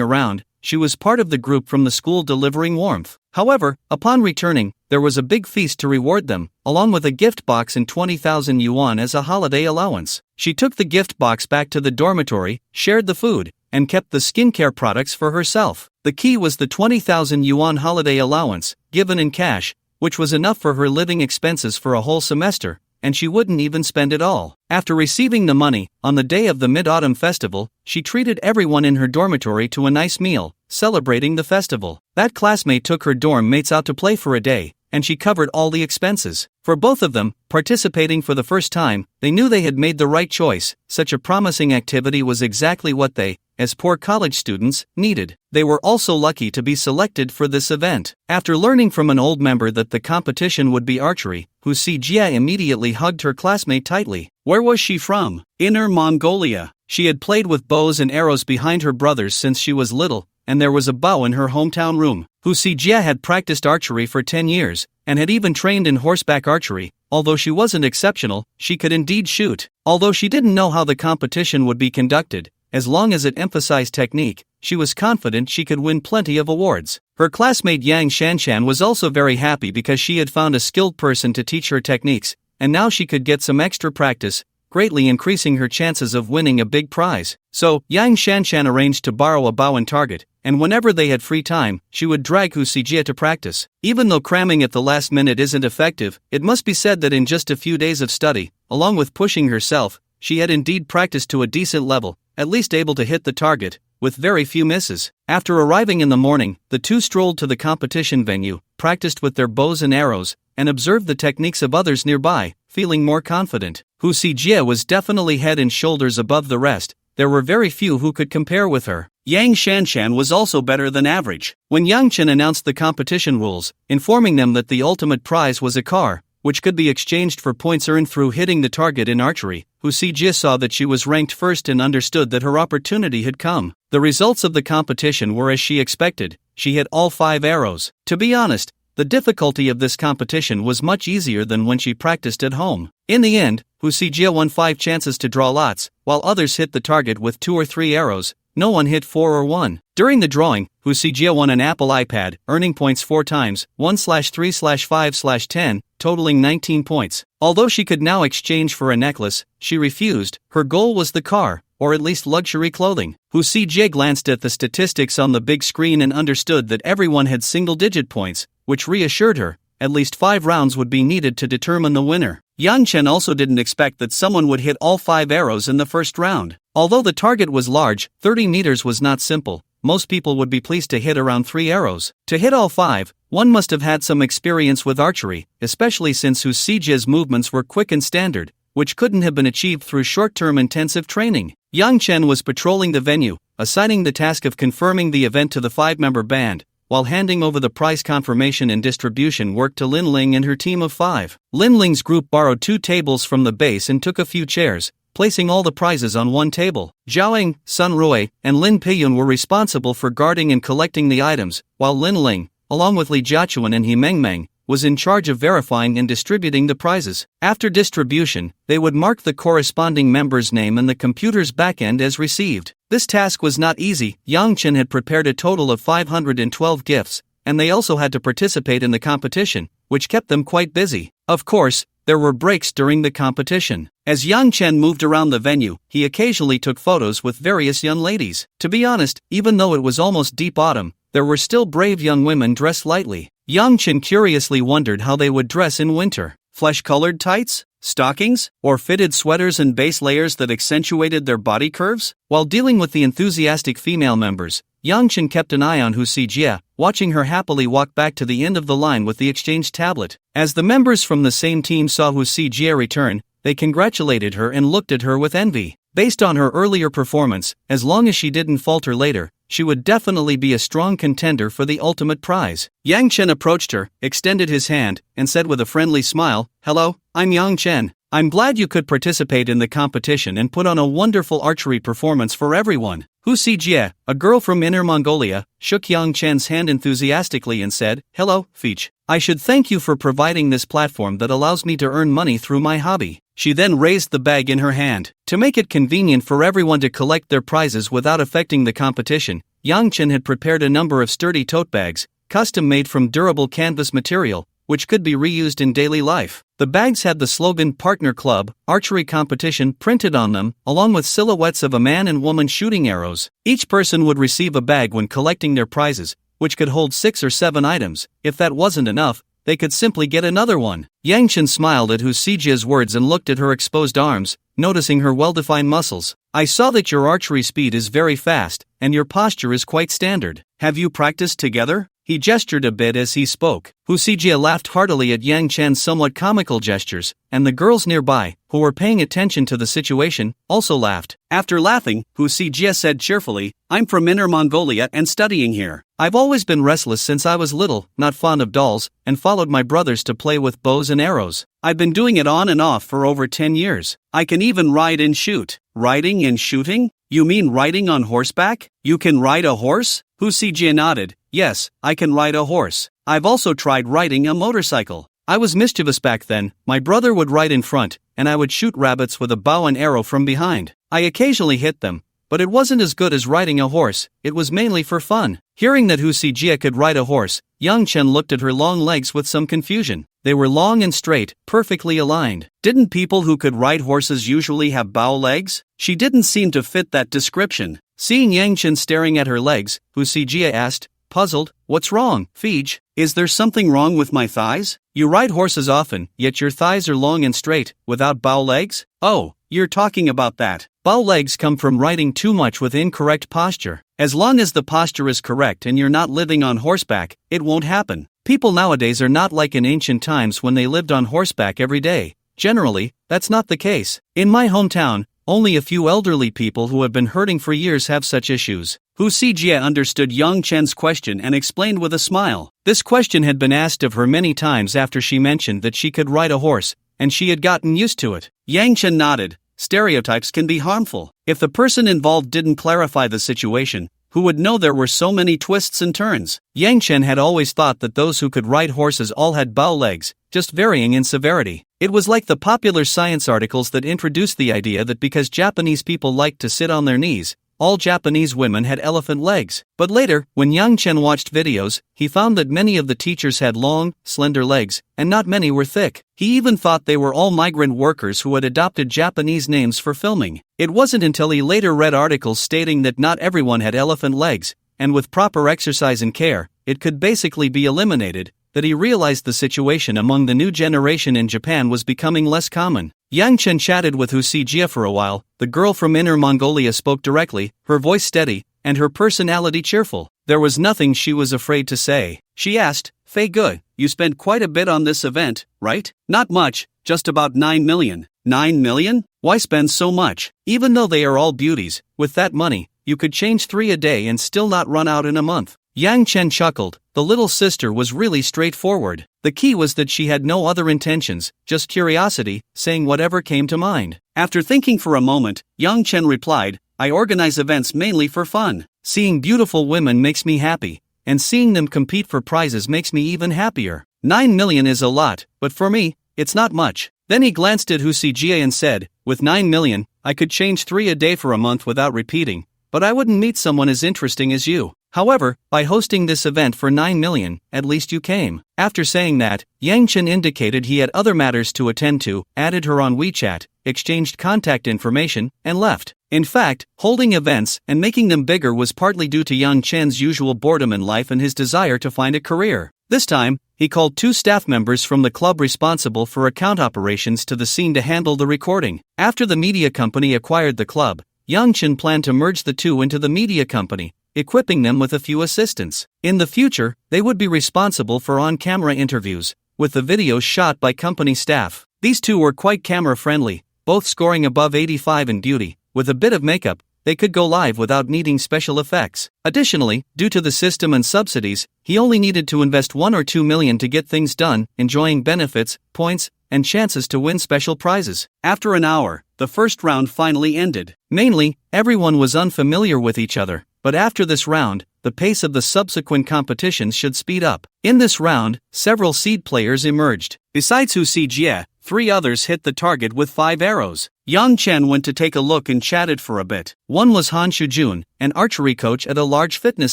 around, she was part of the group from the school delivering warmth. However, upon returning, there was a big feast to reward them, along with a gift box and 20,000 yuan as a holiday allowance. She took the gift box back to the dormitory, shared the food, and kept the skincare products for herself. The key was the 20,000 yuan holiday allowance, given in cash, which was enough for her living expenses for a whole semester, and she wouldn't even spend it all. After receiving the money, on the day of the Mid-Autumn Festival, she treated everyone in her dormitory to a nice meal, celebrating the festival. That classmate took her dorm mates out to play for a day, and she covered all the expenses. For both of them, participating for the first time, they knew they had made the right choice. Such a promising activity was exactly what they, as poor college students, needed. They were also lucky to be selected for this event. After learning from an old member that the competition would be archery, Hu Xijie immediately hugged her classmate tightly. Where was she from? Inner Mongolia. She had played with bows and arrows behind her brothers since she was little, and there was a bow in her hometown room. Hu Xijie had practiced archery for 10 years, and had even trained in horseback archery. Although she wasn't exceptional, she could indeed shoot. Although she didn't know how the competition would be conducted, as long as it emphasized technique, she was confident she could win plenty of awards. Her classmate Yang Shanshan was also very happy because she had found a skilled person to teach her techniques, and now she could get some extra practice, greatly increasing her chances of winning a big prize. So, Yang Shanshan arranged to borrow a bow and target, and whenever they had free time, she would drag Hu Xijie to practice. Even though cramming at the last minute isn't effective, it must be said that in just a few days of study, along with pushing herself, she had indeed practiced to a decent level, at least able to hit the target, with very few misses. After arriving in the morning, the 2 strolled to the competition venue, practiced with their bows and arrows, and observed the techniques of others nearby, feeling more confident. Hu Xijie was definitely head and shoulders above the rest. There were very few who could compare with her. Yang Shanshan was also better than average. When Yang Chen announced the competition rules, informing them that the ultimate prize was a car, which could be exchanged for points earned through hitting the target in archery, Hu Xijie saw that she was ranked first and understood that her opportunity had come. The results of the competition were as she expected. She hit all 5 arrows. To be honest, the difficulty of this competition was much easier than when she practiced at home. In the end, Hu Sijia won 5 chances to draw lots, while others hit the target with 2 or 3 arrows. No one hit 4 or 1. During the drawing, Hu Sijia won an Apple iPad, earning points 4 times, 1/3/5/10, totaling 19 points. Although she could now exchange for a necklace, she refused. Her goal was the car, or at least luxury clothing. Hu Sijia glanced at the statistics on the big screen and understood that everyone had single-digit points, which reassured her. At least 5 rounds would be needed to determine the winner. Yang Chen also didn't expect that someone would hit all 5 arrows in the first round. Although the target was large, 30 meters was not simple. Most people would be pleased to hit around 3 arrows. To hit all 5, one must have had some experience with archery, especially since Hu Sijia's movements were quick and standard, which couldn't have been achieved through short-term intensive training. Yang Chen was patrolling the venue, assigning the task of confirming the event to the 5-member band, while handing over the prize confirmation and distribution work to Lin Ling and her team of 5. Lin Ling's group borrowed 2 tables from the base and took a few chairs, placing all the prizes on one table. Zhao, Sun Rui, and Lin Peiyun were responsible for guarding and collecting the items, while Lin Ling, along with Li Jiachuan and He Mengmeng, was in charge of verifying and distributing the prizes. After distribution, they would mark the corresponding member's name in the computer's backend as received. This task was not easy. Yang Chen had prepared a total of 512 gifts, and they also had to participate in the competition, which kept them quite busy. Of course, there were breaks during the competition. As Yang Chen moved around the venue, he occasionally took photos with various young ladies. To be honest, even though it was almost deep autumn, there were still brave young women dressed lightly. Yang Chen curiously wondered how they would dress in winter. Flesh-colored tights, stockings, or fitted sweaters and base layers that accentuated their body curves? While dealing with the enthusiastic female members, Yang Chen kept an eye on Hu Sijia, watching her happily walk back to the end of the line with the exchange tablet. As the members from the same team saw Hu Sijia return, they congratulated her and looked at her with envy. Based on her earlier performance, as long as she didn't falter later, she would definitely be a strong contender for the ultimate prize. Yang Chen approached her, extended his hand, and said with a friendly smile, "Hello, I'm Yang Chen. I'm glad you could participate in the competition and put on a wonderful archery performance for everyone." Hu Sijie, a girl from Inner Mongolia, shook Yang Chen's hand enthusiastically and said, "Hello, Feech. I should thank you for providing this platform that allows me to earn money through my hobby." She then raised the bag in her hand. To make it convenient for everyone to collect their prizes without affecting the competition, Yang Chen had prepared a number of sturdy tote bags, custom-made from durable canvas material, which could be reused in daily life. The bags had the slogan Partner Club, Archery Competition printed on them, along with silhouettes of a man and woman shooting arrows. Each person would receive a bag when collecting their prizes, which could hold 6 or 7 items. If that wasn't enough, they could simply get another one. Yang Chen smiled at Hu Sijia's words and looked at her exposed arms, noticing her well-defined muscles. "I saw that your archery speed is very fast, and your posture is quite standard. Have you practiced together?" He gestured a bit as he spoke. Hu Sijia laughed heartily at Yang Chen's somewhat comical gestures, and the girls nearby, who were paying attention to the situation, also laughed. After laughing, Hu Sijia said cheerfully, "I'm from Inner Mongolia and studying here. I've always been restless since I was little, not fond of dolls, and followed my brothers to play with bows and arrows. I've been doing it on and off for over 10 years. I can even ride and shoot." "Riding and shooting? You mean riding on horseback? You can ride a horse?" Hu Sijia nodded. "Yes, I can ride a horse. I've also tried riding a motorcycle. I was mischievous back then. My brother would ride in front, and I would shoot rabbits with a bow and arrow from behind. I occasionally hit them, but it wasn't as good as riding a horse. It was mainly for fun." Hearing that Hu Sijia could ride a horse, Yang Chen looked at her long legs with some confusion. They were long and straight, perfectly aligned. Didn't people who could ride horses usually have bow legs? She didn't seem to fit that description. Seeing Yang Chen staring at her legs, Hu Sijia asked, puzzled, "What's wrong, Feej? Is there something wrong with my thighs? You ride horses often, yet your thighs are long and straight, without bow legs?" "Oh, you're talking about that. Bow legs come from riding too much with incorrect posture. As long as the posture is correct and you're not living on horseback, it won't happen. People nowadays are not like in ancient times when they lived on horseback every day. Generally, that's not the case. In my hometown, only a few elderly people who have been hurting for years have such issues." Hu Sijia understood Yang Chen's question and explained with a smile. This question had been asked of her many times after she mentioned that she could ride a horse, and she had gotten used to it. Yang Chen nodded. Stereotypes can be harmful. If the person involved didn't clarify the situation, who would know there were so many twists and turns? Yang Chen had always thought that those who could ride horses all had bow legs, just varying in severity. It was like the popular science articles that introduced the idea that because Japanese people liked to sit on their knees, all Japanese women had elephant legs. But later, when Yang Chen watched videos, he found that many of the teachers had long, slender legs, and not many were thick. He even thought they were all migrant workers who had adopted Japanese names for filming. It wasn't until he later read articles stating that not everyone had elephant legs, and with proper exercise and care, it could basically be eliminated, that he realized the situation among the new generation in Japan was becoming less common. Yang Chen chatted with Hu Sijia for a while. The girl from Inner Mongolia spoke directly, her voice steady, and her personality cheerful. There was nothing she was afraid to say. She asked, "Fei Gu, you spent quite a bit on this event, right?" "Not much, just about 9 million. 9 million? Why spend so much? Even though they are all beauties, with that money, you could change 3 a day and still not run out in a month." Yang Chen chuckled. The little sister was really straightforward. The key was that she had no other intentions, just curiosity, saying whatever came to mind. After thinking for a moment, Yang Chen replied, "I organize events mainly for fun. Seeing beautiful women makes me happy, and seeing them compete for prizes makes me even happier. 9 million is a lot, but for me, it's not much." Then he glanced at Hu Sijie and said, "With 9 million, I could change 3 a day for a month without repeating, but I wouldn't meet someone as interesting as you. However, by hosting this event for 9 million, at least you came." After saying that, Yang Chen indicated he had other matters to attend to, added her on WeChat, exchanged contact information, and left. In fact, holding events and making them bigger was partly due to Yang Chen's usual boredom in life and his desire to find a career. This time, he called 2 staff members from the club responsible for account operations to the scene to handle the recording. After the media company acquired the club, Yang Chen planned to merge the two into the media company, equipping them with a few assistants. In the future, they would be responsible for on-camera interviews, with the videos shot by company staff. These two were quite camera-friendly, both scoring above 85 in beauty. With a bit of makeup, they could go live without needing special effects. Additionally, due to the system and subsidies, he only needed to invest 1 or 2 million to get things done, enjoying benefits, points, and chances to win special prizes. After an hour, the first round finally ended. Mainly, everyone was unfamiliar with each other, but after this round, the pace of the subsequent competitions should speed up. In this round, several seed players emerged. Besides Hu Sijie, 3 others hit the target with 5 arrows. Yang Chen went to take a look and chatted for a bit. One was Han Shujun, an archery coach at a large fitness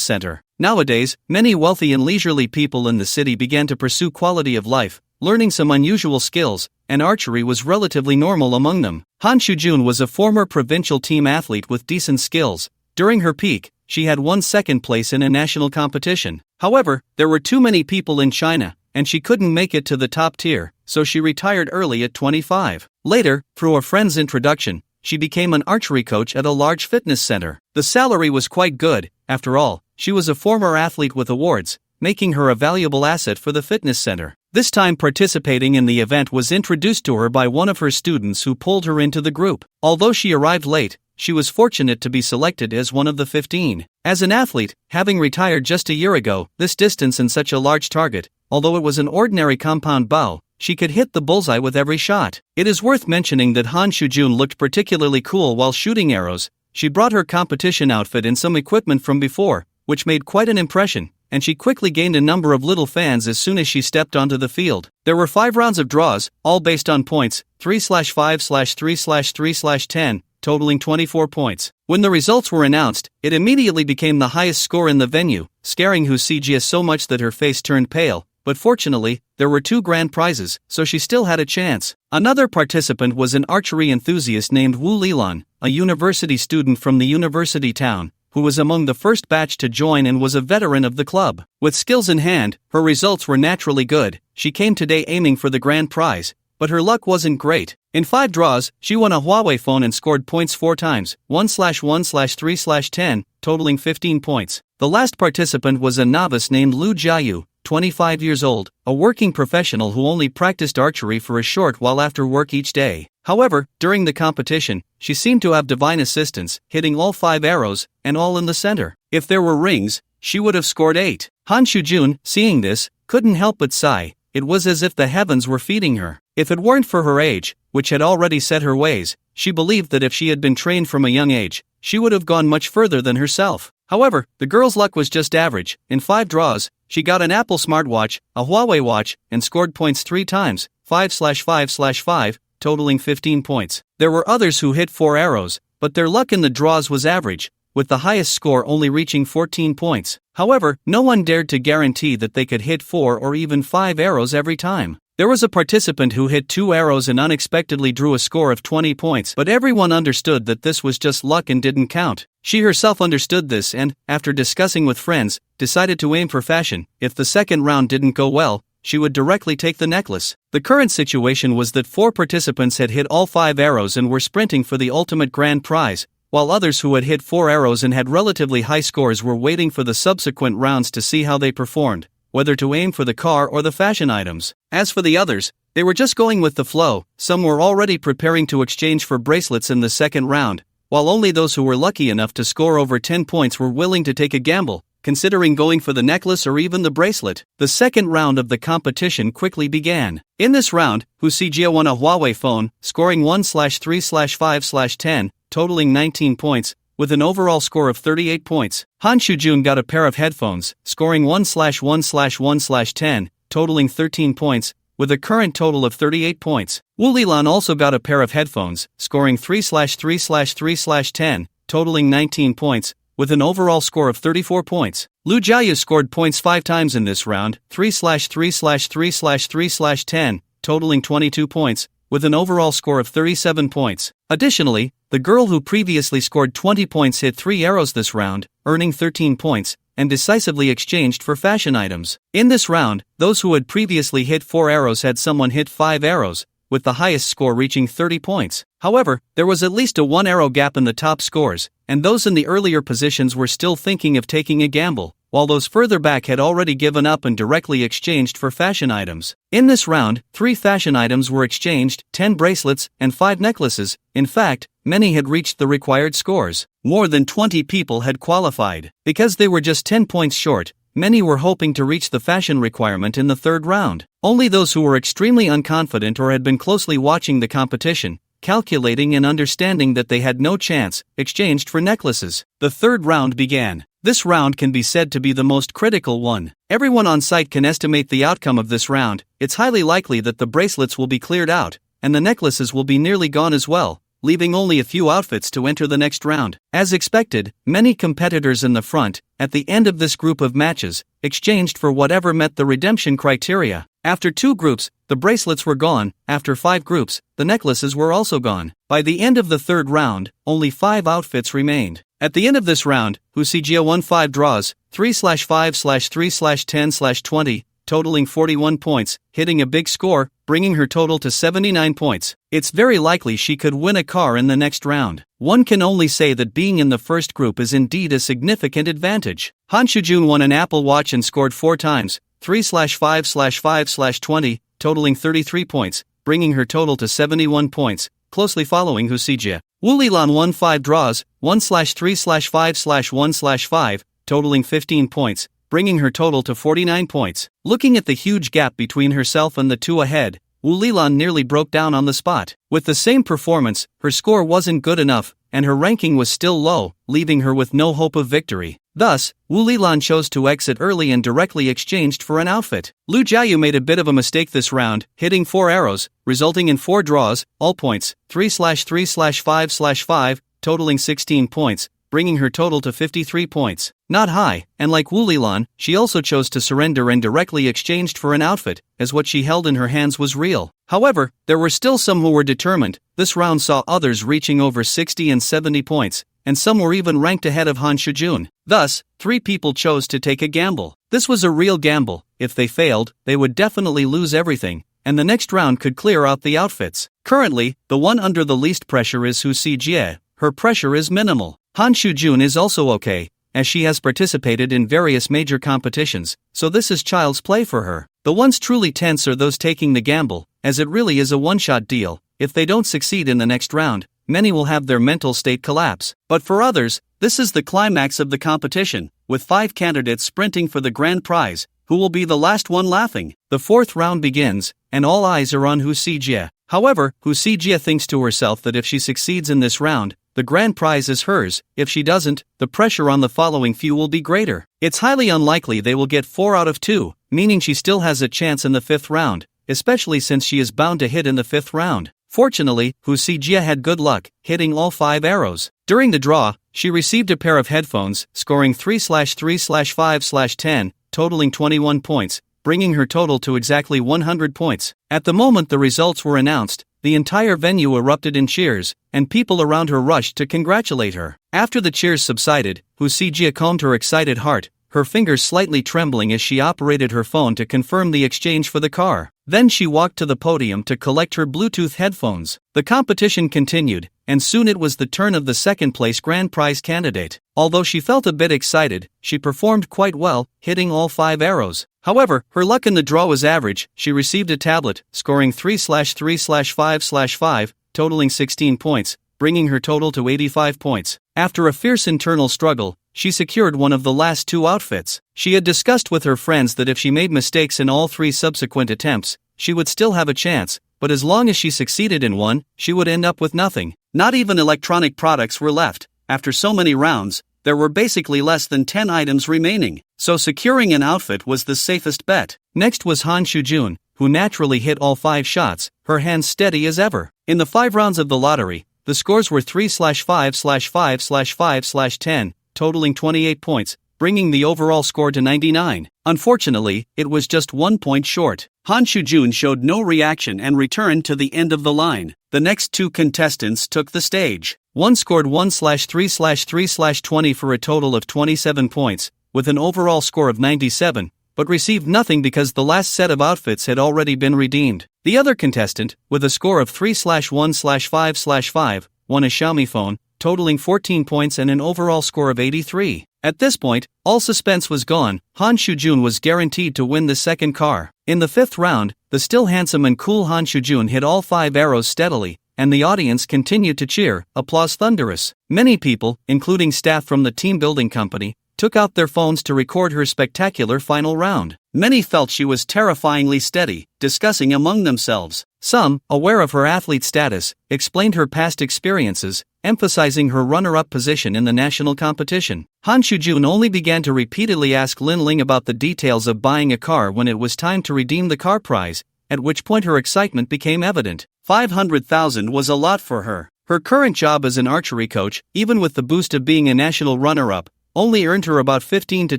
center. Nowadays, many wealthy and leisurely people in the city began to pursue quality of life, learning some unusual skills, and archery was relatively normal among them. Han Shujun was a former provincial team athlete with decent skills. During her peak, she had won 2nd place in a national competition. However, there were too many people in China, and she couldn't make it to the top tier, so she retired early at 25. Later, through a friend's introduction, she became an archery coach at a large fitness center. The salary was quite good. After all, she was a former athlete with awards, making her a valuable asset for the fitness center. This time participating in the event was introduced to her by one of her students who pulled her into the group. Although she arrived late, she was fortunate to be selected as one of the 15. As an athlete, having retired just a year ago, this distance and such a large target, although it was an ordinary compound bow, she could hit the bullseye with every shot. It is worth mentioning that Han Shujun looked particularly cool while shooting arrows. She brought her competition outfit and some equipment from before, which made quite an impression, and she quickly gained a number of little fans as soon as she stepped onto the field. There were 5 rounds of draws, all based on points, 3/5/3/3/10, totaling 24 points. When the results were announced, it immediately became the highest score in the venue, scaring Hu Sijie so much that her face turned pale. But fortunately, there were 2 grand prizes, so she still had a chance. Another participant was an archery enthusiast named Wu Lilan, a university student from the university town, who was among the first batch to join and was a veteran of the club. With skills in hand, her results were naturally good. She came today aiming for the grand prize, but her luck wasn't great. In 5 draws, she won a Huawei phone and scored points 4 times, 1/1/3/10, totaling 15 points. The last participant was a novice named Lu Jiayu, 25 years old, a working professional who only practiced archery for a short while after work each day. However, during the competition, she seemed to have divine assistance, hitting all 5 arrows, and all in the center. If there were rings, she would have scored 8. Han Shujun, seeing this, couldn't help but sigh. It was as if the heavens were feeding her. If it weren't for her age, which had already set her ways, she believed that if she had been trained from a young age, she would have gone much further than herself. However, the girl's luck was just average. In 5 draws, she got an Apple smartwatch, a Huawei watch, and scored points 3 times, 5/5/5, totaling 15 points. There were others who hit 4 arrows, but their luck in the draws was average, with the highest score only reaching 14 points. However, no one dared to guarantee that they could hit 4 or even 5 arrows every time. There was a participant who hit 2 arrows and unexpectedly drew a score of 20 points, but everyone understood that this was just luck and didn't count. She herself understood this and, after discussing with friends, decided to aim for fashion. If the second round didn't go well, she would directly take the necklace. The current situation was that 4 participants had hit all 5 arrows and were sprinting for the ultimate grand prize, while others who had hit 4 arrows and had relatively high scores were waiting for the subsequent rounds to see how they performed, whether to aim for the car or the fashion items. As for the others, they were just going with the flow. Some were already preparing to exchange for bracelets in the second round, while only those who were lucky enough to score over 10 points were willing to take a gamble, considering going for the necklace or even the bracelet. The second round of the competition quickly began. In this round, Husijia won a Huawei phone, scoring 1/3/5/10, totaling 19 points, with an overall score of 38 points. Han Shujun got a pair of headphones, scoring 1/1/1/10, totaling 13 points, with a current total of 38 points. Wu Lilan also got a pair of headphones, scoring 3/3/3/10, totaling 19 points, with an overall score of 34 points. Lu Jiayu scored points 5 times in this round, 3/3/3/3/10, totaling 22 points, with an overall score of 37 points. Additionally, the girl who previously scored 20 points hit 3 arrows this round, earning 13 points, and decisively exchanged for fashion items. In this round, those who had previously hit 4 arrows had someone hit 5 arrows, with the highest score reaching 30 points. However, there was at least a 1-arrow gap in the top scores, and those in the earlier positions were still thinking of taking a gamble, while those further back had already given up and directly exchanged for fashion items. In this round, 3 fashion items were exchanged, 10 bracelets, and 5 necklaces. In fact, many had reached the required scores. More than 20 people had qualified. Because they were just 10 points short, many were hoping to reach the fashion requirement in the third round. Only those who were extremely unconfident or had been closely watching the competition, calculating and understanding that they had no chance, exchanged for necklaces. The third round began. This round can be said to be the most critical one. Everyone on site can estimate the outcome of this round. It's highly likely that the bracelets will be cleared out, and the necklaces will be nearly gone as well, leaving only a few outfits to enter the next round. As expected, many competitors in the front, at the end of this group of matches, exchanged for whatever met the redemption criteria. After 2 groups, the bracelets were gone. After 5 groups, the necklaces were also gone. By the end of the third round, only 5 outfits remained. At the end of this round, Husijia won 5 draws, 3/5/3/10/20, totaling 41 points, hitting a big score, bringing her total to 79 points. It's very likely she could win a car in the next round. One can only say that being in the first group is indeed a significant advantage. Han Shujun won an Apple Watch and scored 4 times, 3/5/5/20, totaling 33 points, bringing her total to 71 points, closely following Husijia. Wu Lilan won 5 draws, 1/3/5/1/5, totaling 15 points, bringing her total to 49 points. Looking at the huge gap between herself and the 2 ahead, Wu Lilan nearly broke down on the spot. With the same performance, her score wasn't good enough, and her ranking was still low, leaving her with no hope of victory. Thus, Wu Lilan chose to exit early and directly exchanged for an outfit. Lu Jiayu made a bit of a mistake this round, hitting 4 arrows, resulting in 4 draws, all points, 3/3/5/5, totaling 16 points, bringing her total to 53 points. Not high, and like Wu Lilan, she also chose to surrender and directly exchanged for an outfit, as what she held in her hands was real. However, there were still some who were determined. This round saw others reaching over 60 and 70 points, and some were even ranked ahead of Han Shujun. Thus, 3 people chose to take a gamble. This was a real gamble. If they failed, they would definitely lose everything, and the next round could clear out the outfits. Currently, the one under the least pressure is Husijia. Her pressure is minimal. Han Shujun is also okay, as she has participated in various major competitions, so this is child's play for her. The ones truly tense are those taking the gamble, as it really is a one-shot deal. If they don't succeed in the next round, many will have their mental state collapse. But for others, this is the climax of the competition, with 5 candidates sprinting for the grand prize. Who will be the last one laughing? The fourth round begins, and all eyes are on Husijia. However, Husijia thinks to herself that if she succeeds in this round, the grand prize is hers. If she doesn't, the pressure on the following few will be greater. It's highly unlikely they will get 4 out of 2, meaning she still has a chance in the 5th round, especially since she is bound to hit in the 5th round. Fortunately, Jia had good luck, hitting all 5 arrows. During the draw, she received a pair of headphones, scoring 3/3/5/10, totaling 21 points, bringing her total to exactly 100 points. At the moment the results were announced, the entire venue erupted in cheers, and people around her rushed to congratulate her. After the cheers subsided, Jia calmed her excited heart, her fingers slightly trembling as she operated her phone to confirm the exchange for the car. Then she walked to the podium to collect her Bluetooth headphones. The competition continued, and soon it was the turn of the second-place grand prize candidate. Although she felt a bit excited, she performed quite well, hitting all 5 arrows. However, her luck in the draw was average. She received a tablet, scoring 3/3/5/5, totaling 16 points, bringing her total to 85 points. After a fierce internal struggle, she secured one of the last 2 outfits. She had discussed with her friends that if she made mistakes in all 3 subsequent attempts, she would still have a chance, but as long as she succeeded in one, she would end up with nothing. Not even electronic products were left. After so many rounds, there were basically less than 10 items remaining, so securing an outfit was the safest bet. Next was Han Shujun, who naturally hit all 5 shots, her hands steady as ever. In the 5 rounds of the lottery, the scores were 3/5/5/5/10, totaling 28 points, bringing the overall score to 99. Unfortunately, it was just 1 point short. Han Shujun showed no reaction and returned to the end of the line. The next 2 contestants took the stage. One scored 1/3/3/20 for a total of 27 points, with an overall score of 97, but received nothing because the last set of outfits had already been redeemed. The other contestant, with a score of 3/1/5/5, won a Xiaomi phone, totaling 14 points and an overall score of 83. At this point, all suspense was gone. Han Shujun was guaranteed to win the second car. In the 5th round, the still handsome and cool Han Shujun hit all 5 arrows steadily, and the audience continued to cheer, applause thunderous. Many people, including staff from the team building company, took out their phones to record her spectacular final round. Many felt she was terrifyingly steady, discussing among themselves. Some, aware of her athlete status, explained her past experiences, emphasizing her runner-up position in the national competition. Han Shujun only began to repeatedly ask Lin Ling about the details of buying a car when it was time to redeem the car prize, at which point her excitement became evident. 500,000 was a lot for her. Her current job as an archery coach, even with the boost of being a national runner-up, only earned her about 15 to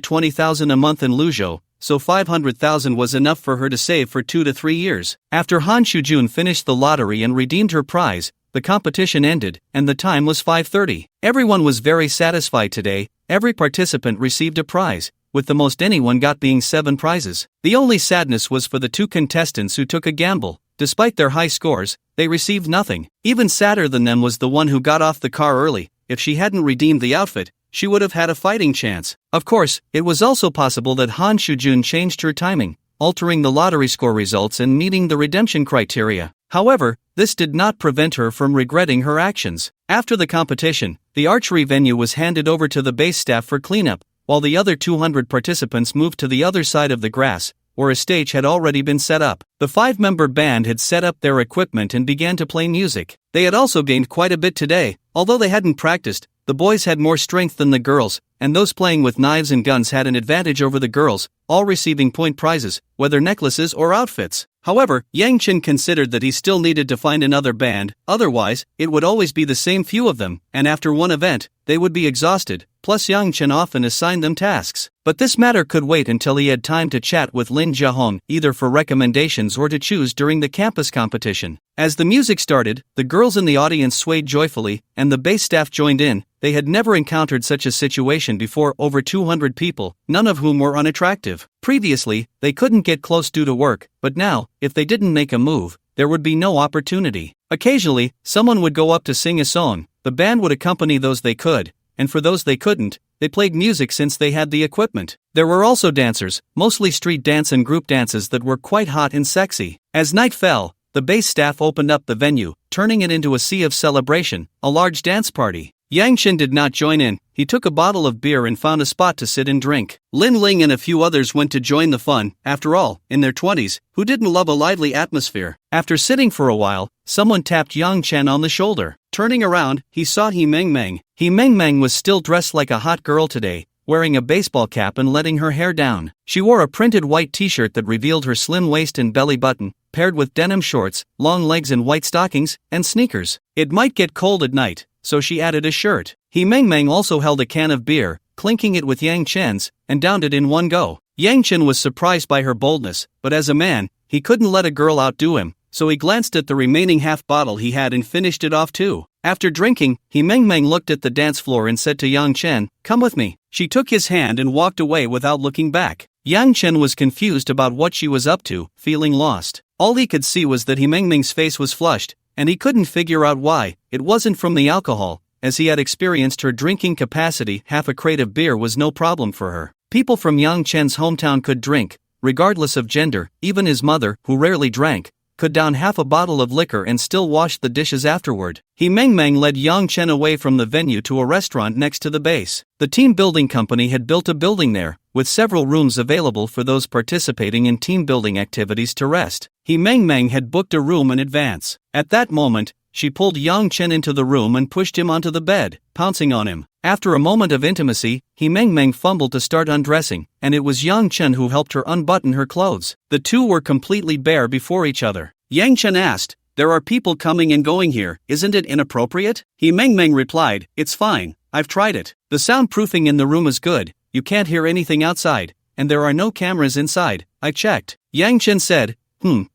20,000 a month in Luzhou, so 500,000 was enough for her to save for 2 to 3 years. After Han Shujun finished the lottery and redeemed her prize, the competition ended, and the time was 5:30. Everyone was very satisfied today. Every participant received a prize, with the most anyone got being 7 prizes. The only sadness was for the 2 contestants who took a gamble. Despite their high scores, they received nothing. Even sadder than them was the one who got off the car early. If she hadn't redeemed the outfit, she would have had a fighting chance. Of course, it was also possible that Han Shujun changed her timing, altering the lottery score results and meeting the redemption criteria. However, this did not prevent her from regretting her actions. After the competition, the archery venue was handed over to the base staff for cleanup, while the other 200 participants moved to the other side of the grass, where a stage had already been set up. The 5-member band had set up their equipment and began to play music. They had also gained quite a bit today. Although they hadn't practiced, the boys had more strength than the girls, and those playing with knives and guns had an advantage over the girls, all receiving point prizes, whether necklaces or outfits. However, Yang Chen considered that he still needed to find another band, otherwise, it would always be the same few of them, and after one event, they would be exhausted, plus Yang Chen often assigned them tasks. But this matter could wait until he had time to chat with Lin Jiahong, either for recommendations or to choose during the campus competition. As the music started, the girls in the audience swayed joyfully, and the base staff joined in. They had never encountered such a situation before. Over 200 people, none of whom were unattractive. Previously, they couldn't get close due to work, but now, if they didn't make a move, there would be no opportunity. Occasionally, someone would go up to sing a song. The band would accompany those they could, and for those they couldn't, they played music since they had the equipment. There were also dancers, mostly street dance and group dances that were quite hot and sexy. As night fell, the base staff opened up the venue, turning it into a sea of celebration, a large dance party. Yang Chen did not join in. He took a bottle of beer and found a spot to sit and drink. Lin Ling and a few others went to join the fun. After all, in their 20s, who didn't love a lively atmosphere? After sitting for a while, someone tapped Yang Chen on the shoulder. Turning around, he saw He Meng. He Meng was still dressed like a hot girl today, wearing a baseball cap and letting her hair down. She wore a printed white t-shirt that revealed her slim waist and belly button, paired with denim shorts, long legs and white stockings, and sneakers. It might get cold at night, so she added a shirt. He Meng also held a can of beer, clinking it with Yang Chen's, and downed it in one go. Yang Chen was surprised by her boldness, but as a man, he couldn't let a girl outdo him, so he glanced at the remaining half bottle he had and finished it off too. After drinking, He Meng looked at the dance floor and said to Yang Chen, "Come with me." She took his hand and walked away without looking back. Yang Chen was confused about what she was up to, feeling lost. All he could see was that He Meng's face was flushed, and he couldn't figure out why. It wasn't from the alcohol, as he had experienced her drinking capacity. Half a crate of beer was no problem for her. People from Yang Chen's hometown could drink, regardless of gender. Even his mother, who rarely drank, could down half a bottle of liquor and still wash the dishes afterward. He Meng led Yang Chen away from the venue to a restaurant next to the base. The team building company had built a building there, with several rooms available for those participating in team building activities to rest. He Meng had booked a room in advance. At that moment, she pulled Yang Chen into the room and pushed him onto the bed, pouncing on him. After a moment of intimacy, He Meng fumbled to start undressing, and it was Yang Chen who helped her unbutton her clothes. The two were completely bare before each other. Yang Chen asked, "There are people coming and going here, isn't it inappropriate?" He Meng replied, "It's fine, I've tried it. The soundproofing in the room is good, you can't hear anything outside, and there are no cameras inside, I checked." Yang Chen said,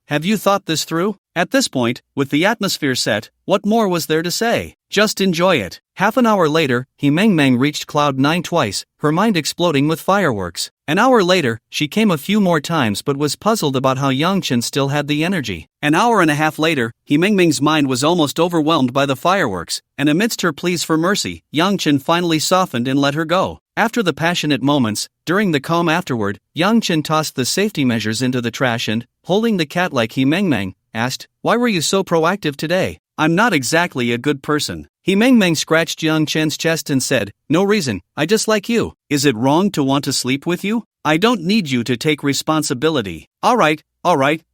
"Have you thought this through?" At this point, with the atmosphere set, what more was there to say? Just enjoy it. Half an hour later, He Meng reached Cloud 9 twice, her mind exploding with fireworks. An hour later, she came a few more times but was puzzled about how Yang Chen still had the energy. An hour and a half later, He Meng's mind was almost overwhelmed by the fireworks, and amidst her pleas for mercy, Yang Chen finally softened and let her go. After the passionate moments, during the calm afterward, Yang Chen tossed the safety measures into the trash and, holding the cat like He Meng, asked, "Why were you so proactive today?" "I'm not exactly a good person." He Meng scratched Yang Chen's chest and said, "No reason, I just like you. Is it wrong to want to sleep with you? I don't need you to take responsibility." Alright,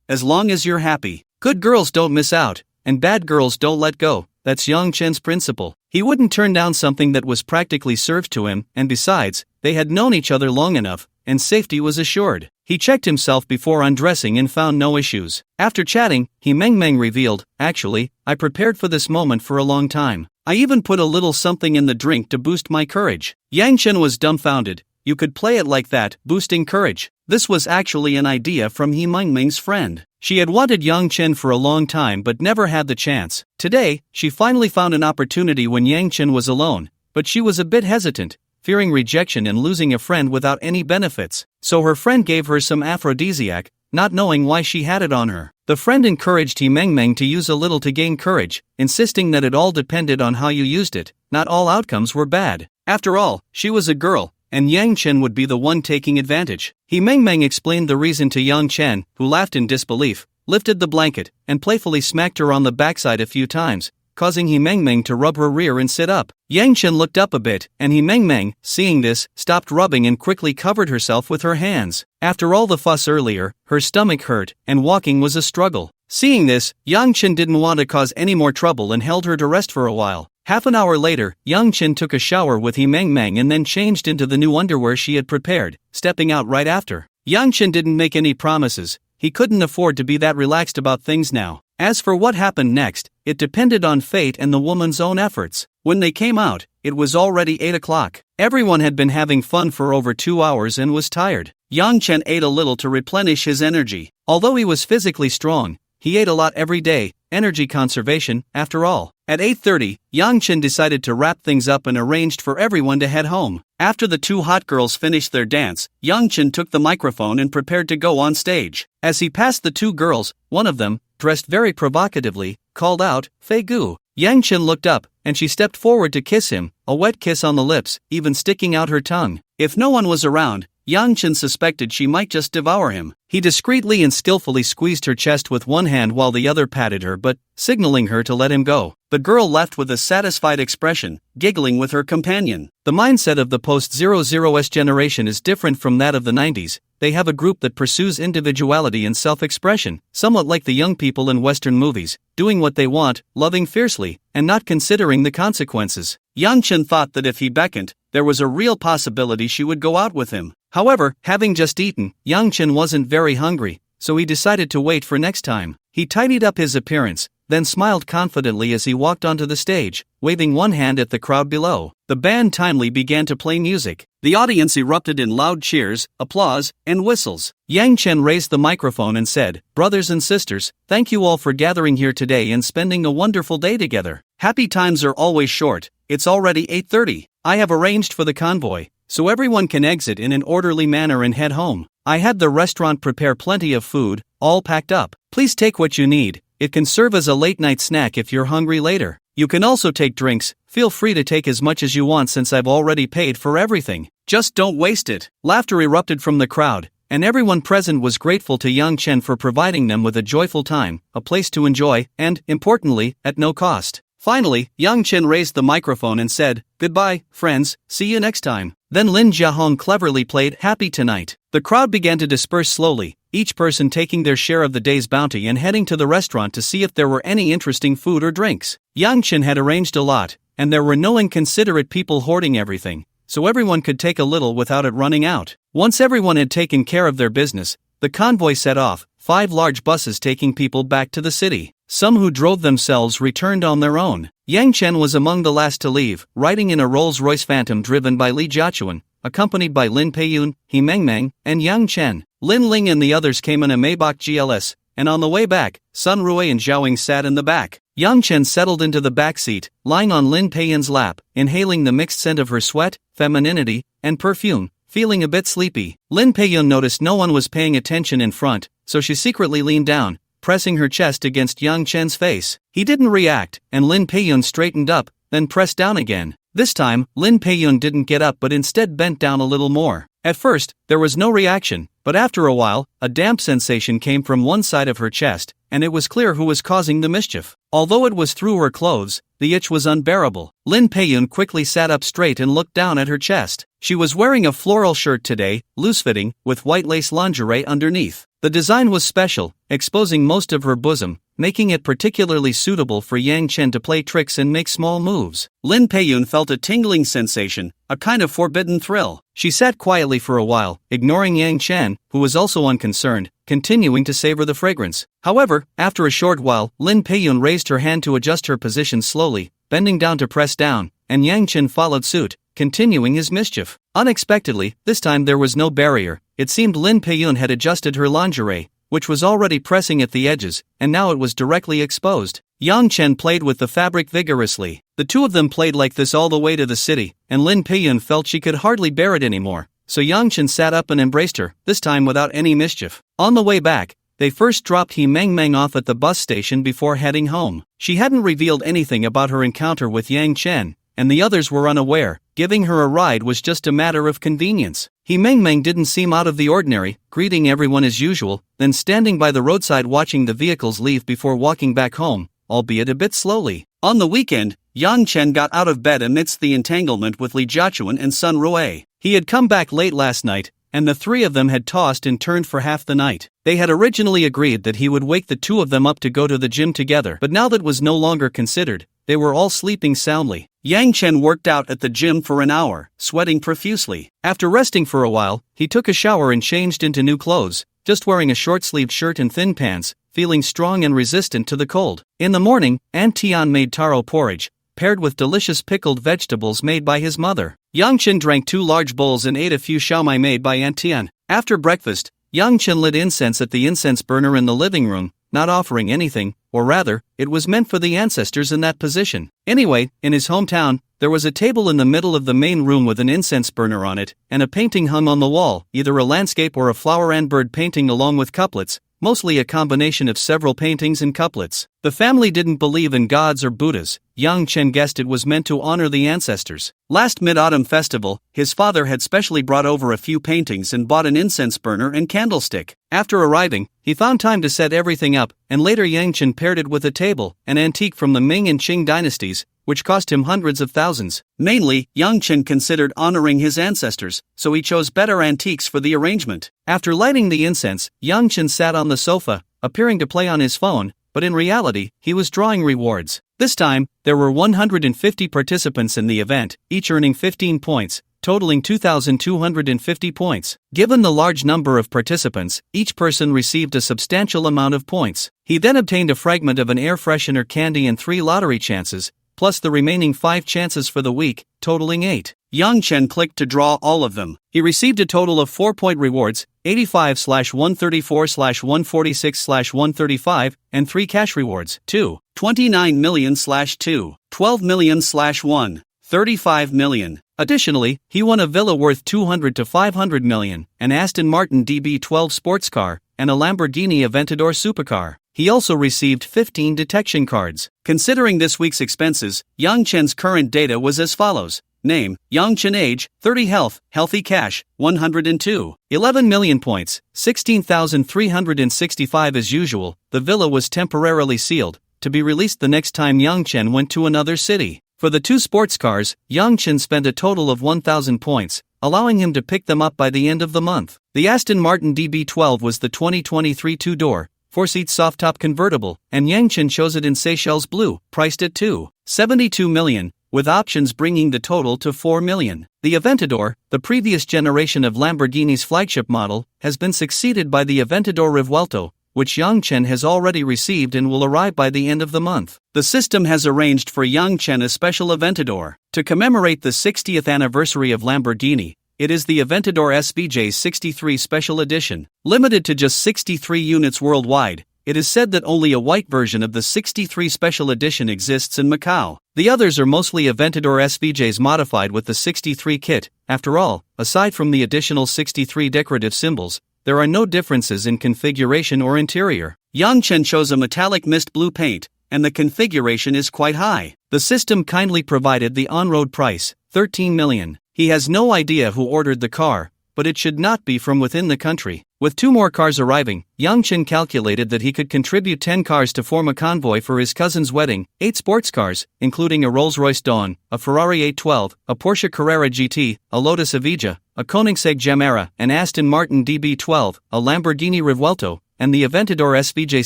as long as you're happy. Good girls don't miss out, and bad girls don't let go. That's Yang Chen's principle. He wouldn't turn down something that was practically served to him, and besides, they had known each other long enough, and safety was assured. He checked himself before undressing and found no issues. After chatting, He Meng revealed, "Actually, I prepared for this moment for a long time. I even put a little something in the drink to boost my courage." Yang Chen was dumbfounded. You could play it like that, boosting courage. This was actually an idea from He Meng's friend. She had wanted Yang Chen for a long time but never had the chance. Today, she finally found an opportunity when Yang Chen was alone, but she was a bit hesitant, fearing rejection and losing a friend without any benefits. So her friend gave her some aphrodisiac, not knowing why she had it on her. The friend encouraged He Meng to use a little to gain courage, insisting that it all depended on how you used it. Not all outcomes were bad. After all, she was a girl, and Yang Chen would be the one taking advantage. He Meng explained the reason to Yang Chen, who laughed in disbelief, lifted the blanket, and playfully smacked her on the backside a few times, causing He Meng to rub her rear and sit up. Yang Chen looked up a bit, and He Meng, seeing this, stopped rubbing and quickly covered herself with her hands. After all the fuss earlier, her stomach hurt, and walking was a struggle. Seeing this, Yang Chen didn't want to cause any more trouble and held her to rest for a while. Half an hour later, Yang Chen took a shower with He Meng and then changed into the new underwear she had prepared, stepping out right after. Yang Chen didn't make any promises. He couldn't afford to be that relaxed about things now. As for what happened next, it depended on fate and the woman's own efforts. When they came out, it was already 8 o'clock. Everyone had been having fun for over 2 hours and was tired. Yang Chen ate a little to replenish his energy. Although he was physically strong, he ate a lot every day, energy conservation, after all. At 8:30, Yang Chen decided to wrap things up and arranged for everyone to head home. After the two hot girls finished their dance, Yang Chen took the microphone and prepared to go on stage. As he passed the two girls, one of them, dressed very provocatively, called out, "Fei Gu." Yang Chen looked up, and she stepped forward to kiss him, a wet kiss on the lips, even sticking out her tongue. If no one was around, Yang Chen suspected she might just devour him. He discreetly and skillfully squeezed her chest with one hand while the other patted her butt, signaling her to let him go. The girl left with a satisfied expression, giggling with her companion. The mindset of the post-00s generation is different from that of the 90s. They have a group that pursues individuality and self-expression, somewhat like the young people in Western movies, doing what they want, loving fiercely, and not considering the consequences. Yang Chen thought that if he beckoned, there was a real possibility she would go out with him. However, having just eaten, Yang Chen wasn't very hungry, so he decided to wait for next time. He tidied up his appearance, then smiled confidently as he walked onto the stage, waving one hand at the crowd below. The band timely began to play music. The audience erupted in loud cheers, applause, and whistles. Yang Chen raised the microphone and said, "Brothers and sisters, thank you all for gathering here today and spending a wonderful day together. Happy times are always short. It's already 8:30. I have arranged for the convoy, so everyone can exit in an orderly manner and head home. I had the restaurant prepare plenty of food, all packed up. Please take what you need. It can serve as a late-night snack if you're hungry later. You can also take drinks. Feel free to take as much as you want since I've already paid for everything. Just don't waste it." Laughter erupted from the crowd, and everyone present was grateful to Yang Chen for providing them with a joyful time, a place to enjoy, and, importantly, at no cost. Finally, Yang Chen raised the microphone and said, "Goodbye, friends, see you next time." Then Lin Jiahong cleverly played Happy Tonight. The crowd began to disperse slowly, each person taking their share of the day's bounty and heading to the restaurant to see if there were any interesting food or drinks. Yang Chen had arranged a lot, and there were no inconsiderate people hoarding everything, so everyone could take a little without it running out. Once everyone had taken care of their business, the convoy set off, 5 large buses taking people back to the city. Some who drove themselves returned on their own. Yang Chen was among the last to leave, riding in a Rolls-Royce Phantom driven by Li Jiachuan, accompanied by Lin Peiyun, He Mengmeng, and Yang Chen. Lin Ling and the others came in a Maybach GLS, and on the way back, Sun Rui and Zhaoing sat in the back. Yang Chen settled into the back seat, lying on Lin Peiyun's lap, inhaling the mixed scent of her sweat, femininity, and perfume, feeling a bit sleepy. Lin Peiyun noticed no one was paying attention in front, so she secretly leaned down, pressing her chest against Yang Chen's face. He didn't react, and Lin Peiyun straightened up, then pressed down again. This time, Lin Peiyun didn't get up but instead bent down a little more. At first, there was no reaction, but after a while, a damp sensation came from one side of her chest, and it was clear who was causing the mischief. Although it was through her clothes, the itch was unbearable. Lin Peiyun quickly sat up straight and looked down at her chest. She was wearing a floral shirt today, loose-fitting, with white lace lingerie underneath. The design was special, exposing most of her bosom, making it particularly suitable for Yang Chen to play tricks and make small moves. Lin Peiyun felt a tingling sensation, a kind of forbidden thrill. She sat quietly for a while, ignoring Yang Chen, who was also unconcerned, continuing to savor the fragrance. However, after a short while, Lin Peiyun raised her hand to adjust her position slowly, bending down to press down, and Yang Chen followed suit, continuing his mischief. Unexpectedly, this time there was no barrier. It seemed Lin Peiyun had adjusted her lingerie, which was already pressing at the edges, and now it was directly exposed. Yang Chen played with the fabric vigorously. The two of them played like this all the way to the city, and Lin Peiyun felt she could hardly bear it anymore, so Yang Chen sat up and embraced her, this time without any mischief. On the way back, they first dropped He Mengmeng off at the bus station before heading home. She hadn't revealed anything about her encounter with Yang Chen, and the others were unaware. Giving her a ride was just a matter of convenience. He Mengmeng didn't seem out of the ordinary, greeting everyone as usual, then standing by the roadside watching the vehicles leave before walking back home, albeit a bit slowly. On the weekend, Yang Chen got out of bed amidst the entanglement with Li Jiachuan and Sun Rui. He had come back late last night, and the three of them had tossed and turned for half the night. They had originally agreed that he would wake the two of them up to go to the gym together, but now that was no longer considered. They were all sleeping soundly. Yang Chen worked out at the gym for an hour, sweating profusely. After resting for a while, he took a shower and changed into new clothes, just wearing a short-sleeved shirt and thin pants, feeling strong and resistant to the cold. In the morning, Aunt Tian made taro porridge, paired with delicious pickled vegetables made by his mother. Yang Chen drank 2 large bowls and ate a few xiaomai made by Aunt Tian. After breakfast, Yang Chen lit incense at the incense burner in the living room, not offering anything, or rather, it was meant for the ancestors in that position. Anyway, in his hometown, there was a table in the middle of the main room with an incense burner on it, and a painting hung on the wall, either a landscape or a flower and bird painting along with couplets, mostly a combination of several paintings and couplets. The family didn't believe in gods or Buddhas. Young Chen guessed it was meant to honor the ancestors. Last Mid-Autumn Festival, his father had specially brought over a few paintings and bought an incense burner and candlestick. After arriving, he found time to set everything up, and later Yang Chen paired it with a table, an antique from the Ming and Qing dynasties, which cost him hundreds of thousands. Mainly, Yang Chen considered honoring his ancestors, so he chose better antiques for the arrangement. After lighting the incense, Yang Chen sat on the sofa, appearing to play on his phone, but in reality, he was drawing rewards. This time, there were 150 participants in the event, each earning 15 points, totaling 2,250 points. Given the large number of participants, each person received a substantial amount of points. He then obtained a fragment of an air freshener candy and 3 lottery chances, plus the remaining 5 chances for the week, totaling 8. Yang Chen clicked to draw all of them. He received a total of 4-point rewards, 85/134/146/135, and 3 cash rewards, 2, 29 million/2, 12 million/1, 35 million. Additionally, he won a villa worth 200 to 500 million, an Aston Martin DB12 sports car, and a Lamborghini Aventador supercar. He also received 15 detection cards. Considering this week's expenses, Yang Chen's current data was as follows. Name, Yang Chen. Age, 30. Health, healthy. Cash, 102. 11 million points, 16,365 as usual. The villa was temporarily sealed, to be released the next time Yang Chen went to another city. For the 2 sports cars, Yang Chen spent a total of 1,000 points, allowing him to pick them up by the end of the month. The Aston Martin DB12 was the 2023 2-door, 4-seat soft-top convertible, and Yang Chen chose it in Seychelles blue, priced at 272 million, with options bringing the total to 4 million. The Aventador, the previous generation of Lamborghini's flagship model, has been succeeded by the Aventador Revuelto, which Yang Chen has already received and will arrive by the end of the month. The system has arranged for Yang Chen a special Aventador. To commemorate the 60th anniversary of Lamborghini, it is the Aventador SVJ 63 Special Edition. Limited to just 63 units worldwide, it is said that only a white version of the 63 Special Edition exists in Macau. The others are mostly Aventador SVJs modified with the 63 kit. After all, aside from the additional 63 decorative symbols, there are no differences in configuration or interior. Yang Chen chose a metallic mist blue paint, and the configuration is quite high. The system kindly provided the on-road price, 13 million. He has no idea who ordered the car, but it should not be from within the country. With 2 more cars arriving, Yang Chen calculated that he could contribute 10 cars to form a convoy for his cousin's wedding, 8 sports cars, including a Rolls-Royce Dawn, a Ferrari 812, a Porsche Carrera GT, a Lotus Evija, a Koenigsegg Gemera, an Aston Martin DB12, a Lamborghini Revuelto, and the Aventador SVJ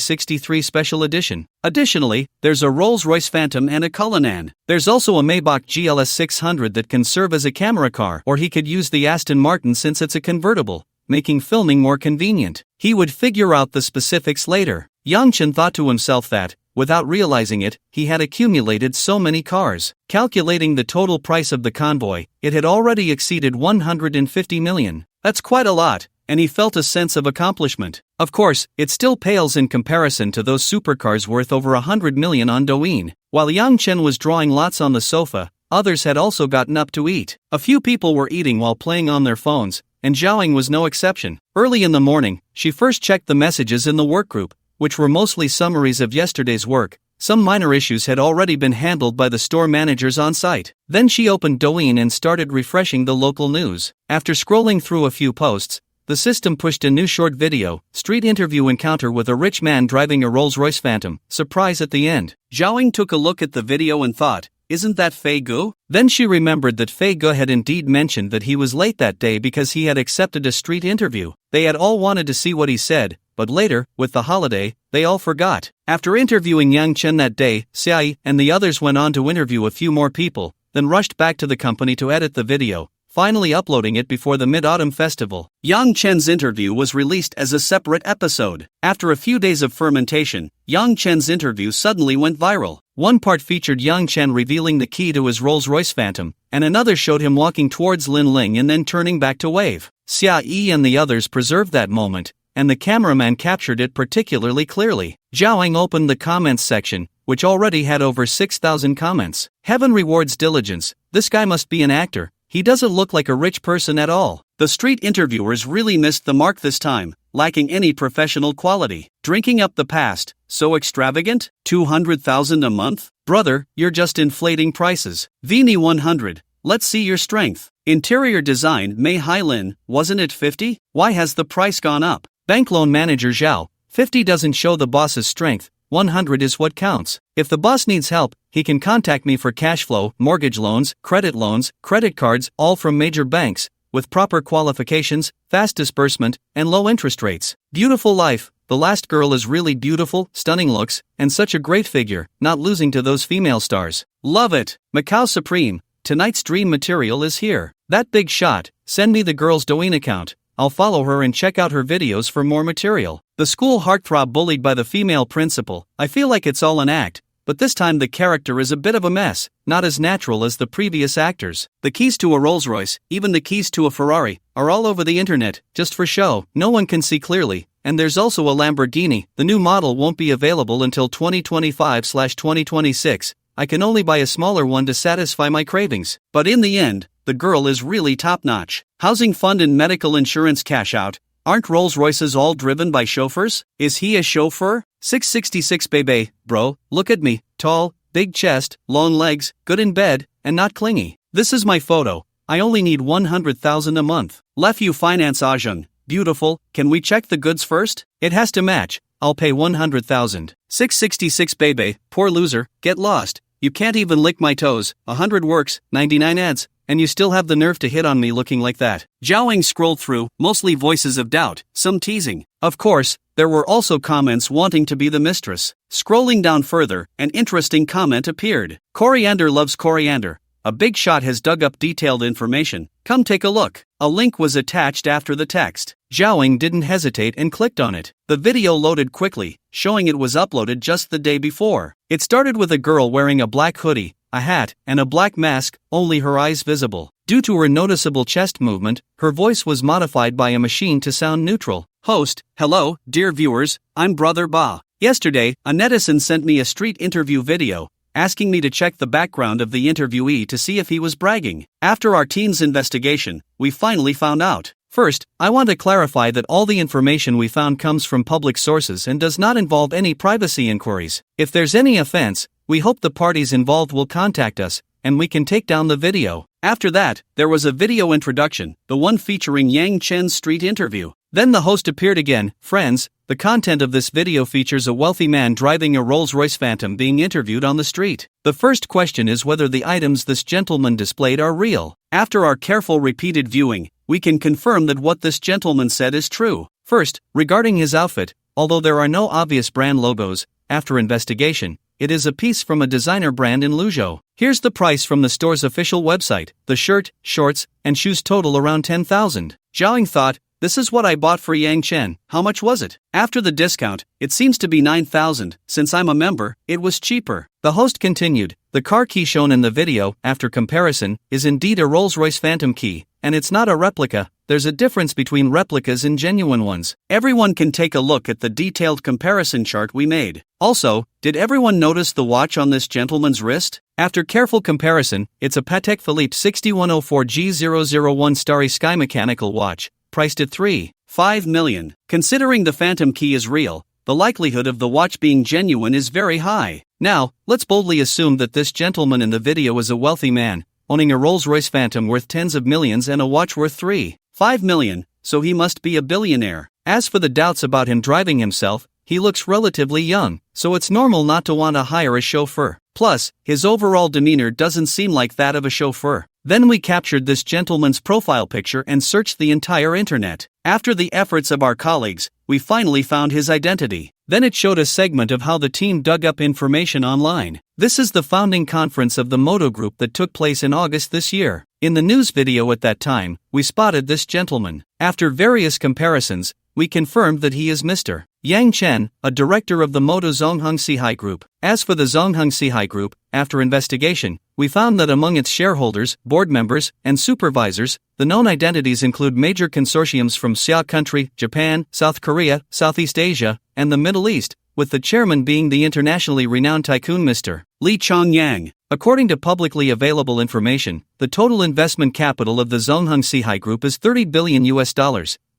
63 Special Edition. Additionally, there's a Rolls-Royce Phantom and a Cullinan. There's also a Maybach GLS 600 that can serve as a camera car, or he could use the Aston Martin since it's a convertible, making filming more convenient. He would figure out the specifics later. Yang Chen thought to himself that, without realizing it, he had accumulated so many cars. Calculating the total price of the convoy, it had already exceeded 150 million. That's quite a lot, and he felt a sense of accomplishment. Of course, it still pales in comparison to those supercars worth over 100 million on Douyin. While Yang Chen was drawing lots on the sofa, others had also gotten up to eat. A few people were eating while playing on their phones, and Zhaoying was no exception. Early in the morning, she first checked the messages in the workgroup, which were mostly summaries of yesterday's work. Some minor issues had already been handled by the store managers on site. Then she opened Douyin and started refreshing the local news. After scrolling through a few posts, the system pushed a new short video, street interview encounter with a rich man driving a Rolls-Royce Phantom, surprise at the end. Zhaoying took a look at the video and thought, isn't that Fei Gu? Then she remembered that Fei Gu had indeed mentioned that he was late that day because he had accepted a street interview. They had all wanted to see what he said, but later, with the holiday, they all forgot. After interviewing Yang Chen that day, Xiai and the others went on to interview a few more people, then rushed back to the company to edit the video, finally uploading it before the Mid-Autumn Festival. Yang Chen's interview was released as a separate episode. After a few days of fermentation, Yang Chen's interview suddenly went viral. One part featured Yang Chen revealing the key to his Rolls-Royce Phantom, and another showed him walking towards Lin Ling and then turning back to wave. Xia Yi and the others preserved that moment, and the cameraman captured it particularly clearly. Zhaoying opened the comments section, which already had over 6,000 comments. Heaven rewards diligence. This guy must be an actor. He doesn't look like a rich person at all. The street interviewers really missed the mark this time, lacking any professional quality. Drinking up the past, So extravagant? 200,000 a month? Brother, you're just inflating prices. Vini 100. Let's see your strength. Interior design Mei Hailin, wasn't it 50? Why has the price gone up? Bank loan manager Zhao, 50 doesn't show the boss's strength, 100 is what counts. If the boss needs help, he can contact me for cash flow, mortgage loans, credit cards, all from major banks, with proper qualifications, fast disbursement, and low interest rates. Beautiful life. The last girl is really beautiful, stunning looks, and such a great figure, not losing to those female stars. Love it. Macau Supreme. Tonight's dream material is here. That big shot. Send me the girl's Douyin account. I'll follow her and check out her videos for more material. The school heartthrob bullied by the female principal. I feel like it's all an act, but this time the character is a bit of a mess, not as natural as the previous actors. The keys to a Rolls-Royce, even the keys to a Ferrari, are all over the internet, just for show. No one can see clearly. And there's also a Lamborghini. The new model won't be available until 2025/2026. I can only buy a smaller one to satisfy my cravings. But in the end, the girl is really top-notch. Housing fund and medical insurance cash out. Aren't Rolls-Royces all driven by chauffeurs? Is he a chauffeur? 666 baby, bro, look at me. Tall, big chest, long legs, good in bed, and not clingy. This is my photo. I only need 100,000 a month. Lefu Finance Ajun. Beautiful, can we check the goods first? It has to match. I'll pay 100,000. 666 baby, poor loser, get lost. You can't even lick my toes. 100 works, 99 ads. And you still have the nerve to hit on me looking like that. Zhaoing scrolled through, mostly voices of doubt, some teasing. Of course, there were also comments wanting to be the mistress. Scrolling down further, an interesting comment appeared. Coriander loves coriander. A big shot has dug up detailed information. Come take a look. A link was attached after the text. Zhaoing didn't hesitate and clicked on it. The video loaded quickly, showing it was uploaded just the day before. It started with a girl wearing a black hoodie, a hat, and a black mask, only her eyes visible. Due to her noticeable chest movement, her voice was modified by a machine to sound neutral. Host, hello, dear viewers, I'm Brother Ba. Yesterday, a netizen sent me a street interview video, asking me to check the background of the interviewee to see if he was bragging. After our team's investigation, we finally found out. First, I want to clarify that all the information we found comes from public sources and does not involve any privacy inquiries. If there's any offense, we hope the parties involved will contact us, and we can take down the video. After that, there was a video introduction, the one featuring Yang Chen's street interview. Then the host appeared again. Friends, the content of this video features a wealthy man driving a Rolls-Royce Phantom being interviewed on the street. The first question is whether the items this gentleman displayed are real. After our careful repeated viewing, we can confirm that what this gentleman said is true. First, regarding his outfit, although there are no obvious brand logos, after investigation, it is a piece from a designer brand in Luzhou. Here's the price from the store's official website. The shirt, shorts, and shoes total around 10,000. Zhaoing thought, this is what I bought for Yang Chen. How much was it? After the discount, it seems to be 9,000. Since I'm a member, it was cheaper. The host continued, the car key shown in the video, after comparison, is indeed a Rolls-Royce Phantom key, and it's not a replica. There's a difference between replicas and genuine ones. Everyone can take a look at the detailed comparison chart we made. Also, did everyone notice the watch on this gentleman's wrist? After careful comparison, it's a Patek Philippe 6104G001 Starry Sky mechanical watch, priced at 3.5 million. Considering the Phantom key is real, the likelihood of the watch being genuine is very high. Now, let's boldly assume that this gentleman in the video is a wealthy man, owning a Rolls-Royce Phantom worth tens of millions and a watch worth 3.5 million, so he must be a billionaire. As for the doubts about him driving himself, he looks relatively young, so it's normal not to want to hire a chauffeur. Plus, his overall demeanor doesn't seem like that of a chauffeur. Then we captured this gentleman's profile picture and searched the entire internet. After the efforts of our colleagues, we finally found his identity. Then it showed a segment of how the team dug up information online. This is the founding conference of the Moto Group that took place in August this year. In the news video at that time, we spotted this gentleman. After various comparisons, we confirmed that he is Mr. Yang Chen, a director of the Moto Zongheng Sihai Group. As for the Zongheng Sihai Group, after investigation, we found that among its shareholders, board members, and supervisors, the known identities include major consortiums from Xia country, Japan, South Korea, Southeast Asia, and the Middle East, with the chairman being the internationally renowned tycoon Mr. Li Chongyang. According to publicly available information, the total investment capital of the Zongheng Sihai Group is $30 billion,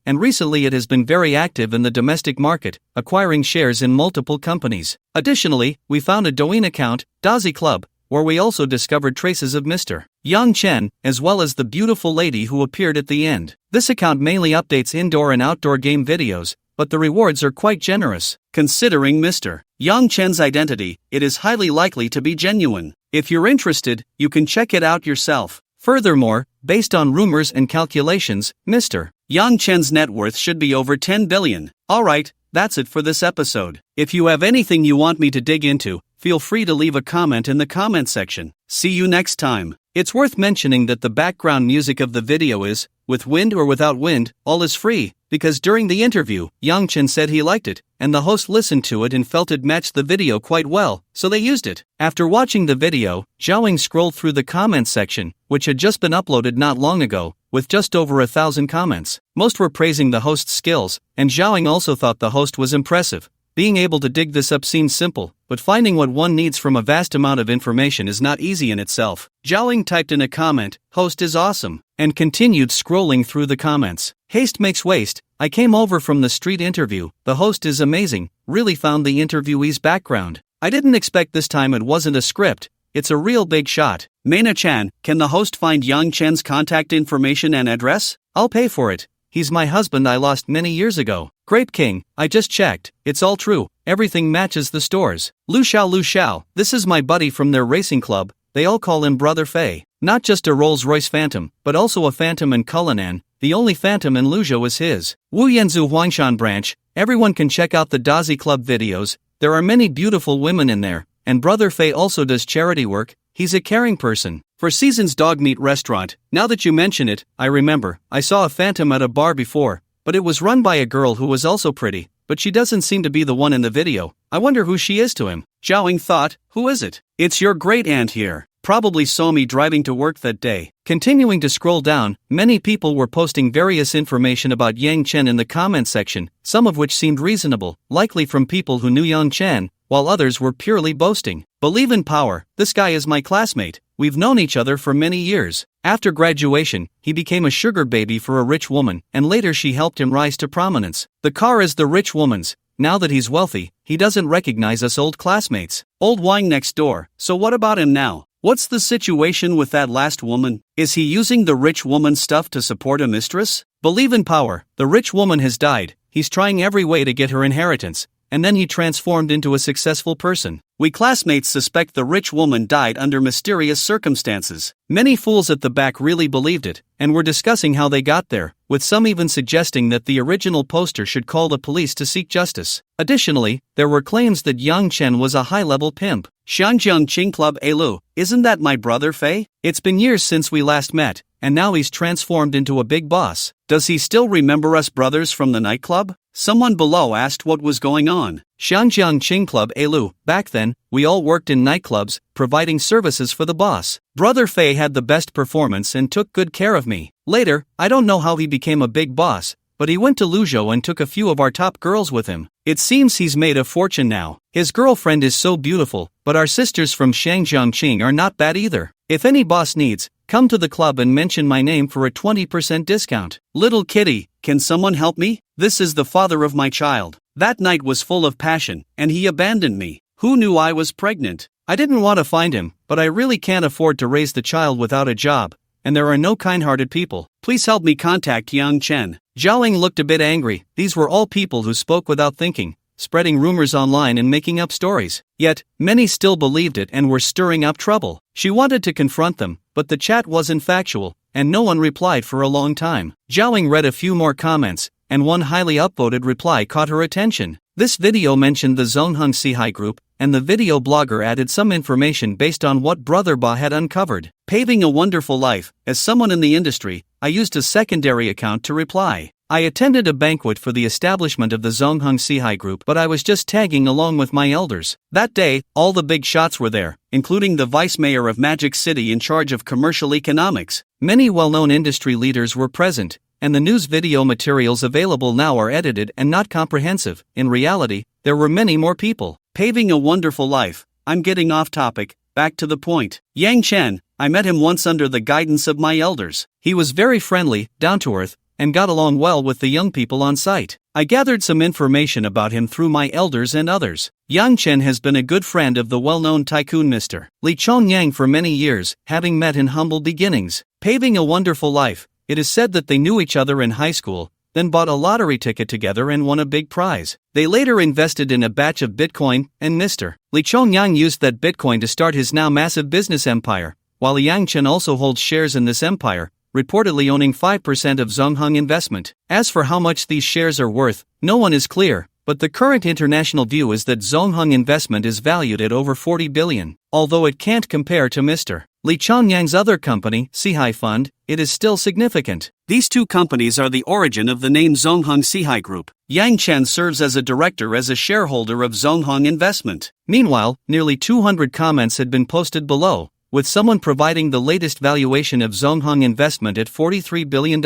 and recently it has been very active in the domestic market, acquiring shares in multiple companies. Additionally, we found a Douyin account, Dazi Club, where we also discovered traces of Mr. Yang Chen, as well as the beautiful lady who appeared at the end. This account mainly updates indoor and outdoor game videos, but the rewards are quite generous. Considering Mr. Yang Chen's identity, it is highly likely to be genuine. If you're interested, you can check it out yourself. Furthermore, based on rumors and calculations, Mr. Yang Chen's net worth should be over 10 billion. Alright, that's it for this episode. If you have anything you want me to dig into, feel free to leave a comment in the comment section. See you next time. It's worth mentioning that the background music of the video is, with wind or without wind, all is free, because during the interview, Yang Chen said he liked it, and the host listened to it and felt it matched the video quite well, so they used it. After watching the video, Zhaoing scrolled through the comments section, which had just been uploaded not long ago, with just over 1,000 comments. Most were praising the host's skills, and Zhaoing also thought the host was impressive. Being able to dig this up seems simple, but finding what one needs from a vast amount of information is not easy in itself. Zhaoing typed in a comment, "Host is awesome," and continued scrolling through the comments. Haste makes waste. I came over from the street interview. The host is amazing. Really found the interviewee's background. I didn't expect this time it wasn't a script. It's a real big shot. Maina-chan, can the host find Yang Chen's contact information and address? I'll pay for it. He's my husband I lost many years ago. Grape King, I just checked. It's all true. Everything matches the stores. Lu Xiao, this is my buddy from their racing club. They all call him Brother Fei. Not just a Rolls-Royce Phantom, but also a Phantom in Cullinan. The only Phantom in Luzhou is his. Wu Yanzu Huangshan branch. Everyone can check out the Dazi Club videos. There are many beautiful women in there. And Brother Fei also does charity work. He's a caring person. For Season's dog meat restaurant, now that you mention it, I remember, I saw a Phantom at a bar before, but it was run by a girl who was also pretty, but she doesn't seem to be the one in the video. I wonder who she is to him. Zhaoing thought, who is it? It's your great aunt here. Probably saw me driving to work that day. Continuing to scroll down, many people were posting various information about Yang Chen in the comment section, some of which seemed reasonable, likely from people who knew Yang Chen, while others were purely boasting. Believe in power, this guy is my classmate. We've known each other for many years. After graduation, he became a sugar baby for a rich woman, and later she helped him rise to prominence. The car is the rich woman's. Now that he's wealthy, he doesn't recognize us old classmates. Old wine next door, so what about him now? What's the situation with that last woman? Is he using the rich woman's stuff to support a mistress? Believe in power, the rich woman has died. He's trying every way to get her inheritance, and then he transformed into a successful person. We classmates suspect the rich woman died under mysterious circumstances. Many fools at the back really believed it, and were discussing how they got there, with some even suggesting that the original poster should call the police to seek justice. Additionally, there were claims that Yang Chen was a high-level pimp. Shanjiang Qing Club Lu, isn't that my brother Fei? It's been years since we last met, and now he's transformed into a big boss. Does he still remember us brothers from the nightclub? Someone below asked what was going on. Shanjiang Qing Club Lu, back then, we all worked in nightclubs, providing services for the boss. Brother Fei had the best performance and took good care of me. Later, I don't know how he became a big boss, but he went to Luzhou and took a few of our top girls with him. It seems he's made a fortune now. His girlfriend is so beautiful, but our sisters from Shangjiangqing are not bad either. If any boss needs, come to the club and mention my name for a 20% discount. Little kitty, can someone help me? This is the father of my child. That night was full of passion, and he abandoned me. Who knew I was pregnant? I didn't want to find him, but I really can't afford to raise the child without a job, and there are no kind-hearted people. Please help me contact Yang Chen. Zhaoing looked a bit angry. These were all people who spoke without thinking, spreading rumors online and making up stories. Yet, many still believed it and were stirring up trouble. She wanted to confront them, but the chat wasn't factual, and no one replied for a long time. Zhaoing read a few more comments, and one highly upvoted reply caught her attention. This video mentioned the Zongheng Sihai group, and the video blogger added some information based on what Brother Ba had uncovered. Paving a wonderful life. As someone in the industry, I used a secondary account to reply. I attended a banquet for the establishment of the Zongheng Sihai group, but I was just tagging along with my elders. That day, all the big shots were there, including the vice mayor of Magic City in charge of commercial economics. Many well-known industry leaders were present, and the news video materials available now are edited and not comprehensive. In reality, there were many more people. Paving a wonderful life. I'm getting off topic, back to the point. Yang Chen, I met him once under the guidance of my elders. He was very friendly, down to earth, and got along well with the young people on site. I gathered some information about him through my elders and others. Yang Chen has been a good friend of the well-known tycoon Mr. Lee Chongyang for many years, having met in humble beginnings. Paving a wonderful life, it is said that they knew each other in high school, then bought a lottery ticket together and won a big prize. They later invested in a batch of Bitcoin, and Mr. Lee Chongyang used that Bitcoin to start his now massive business empire, while Yang Chen also holds shares in this empire, reportedly owning 5% of Zongheng Investment. As for how much these shares are worth, no one is clear, but the current international view is that Zongheng Investment is valued at over 40 billion. Although it can't compare to Mr. Lee Chongyang's other company, Sihai Fund, it is still significant. These two companies are the origin of the name Zongheng Sihai Group. Yang Chen serves as a director as a shareholder of Zongheng Investment. Meanwhile, nearly 200 comments had been posted below, with someone providing the latest valuation of Zongheng Investment at $43 billion.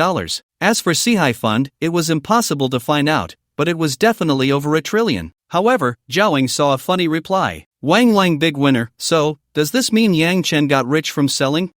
As for Sihai Fund, it was impossible to find out, but it was definitely over $1 trillion. However, Zhaoing saw a funny reply. Wang Lang big winner, so, does this mean Yang Chen got rich from selling,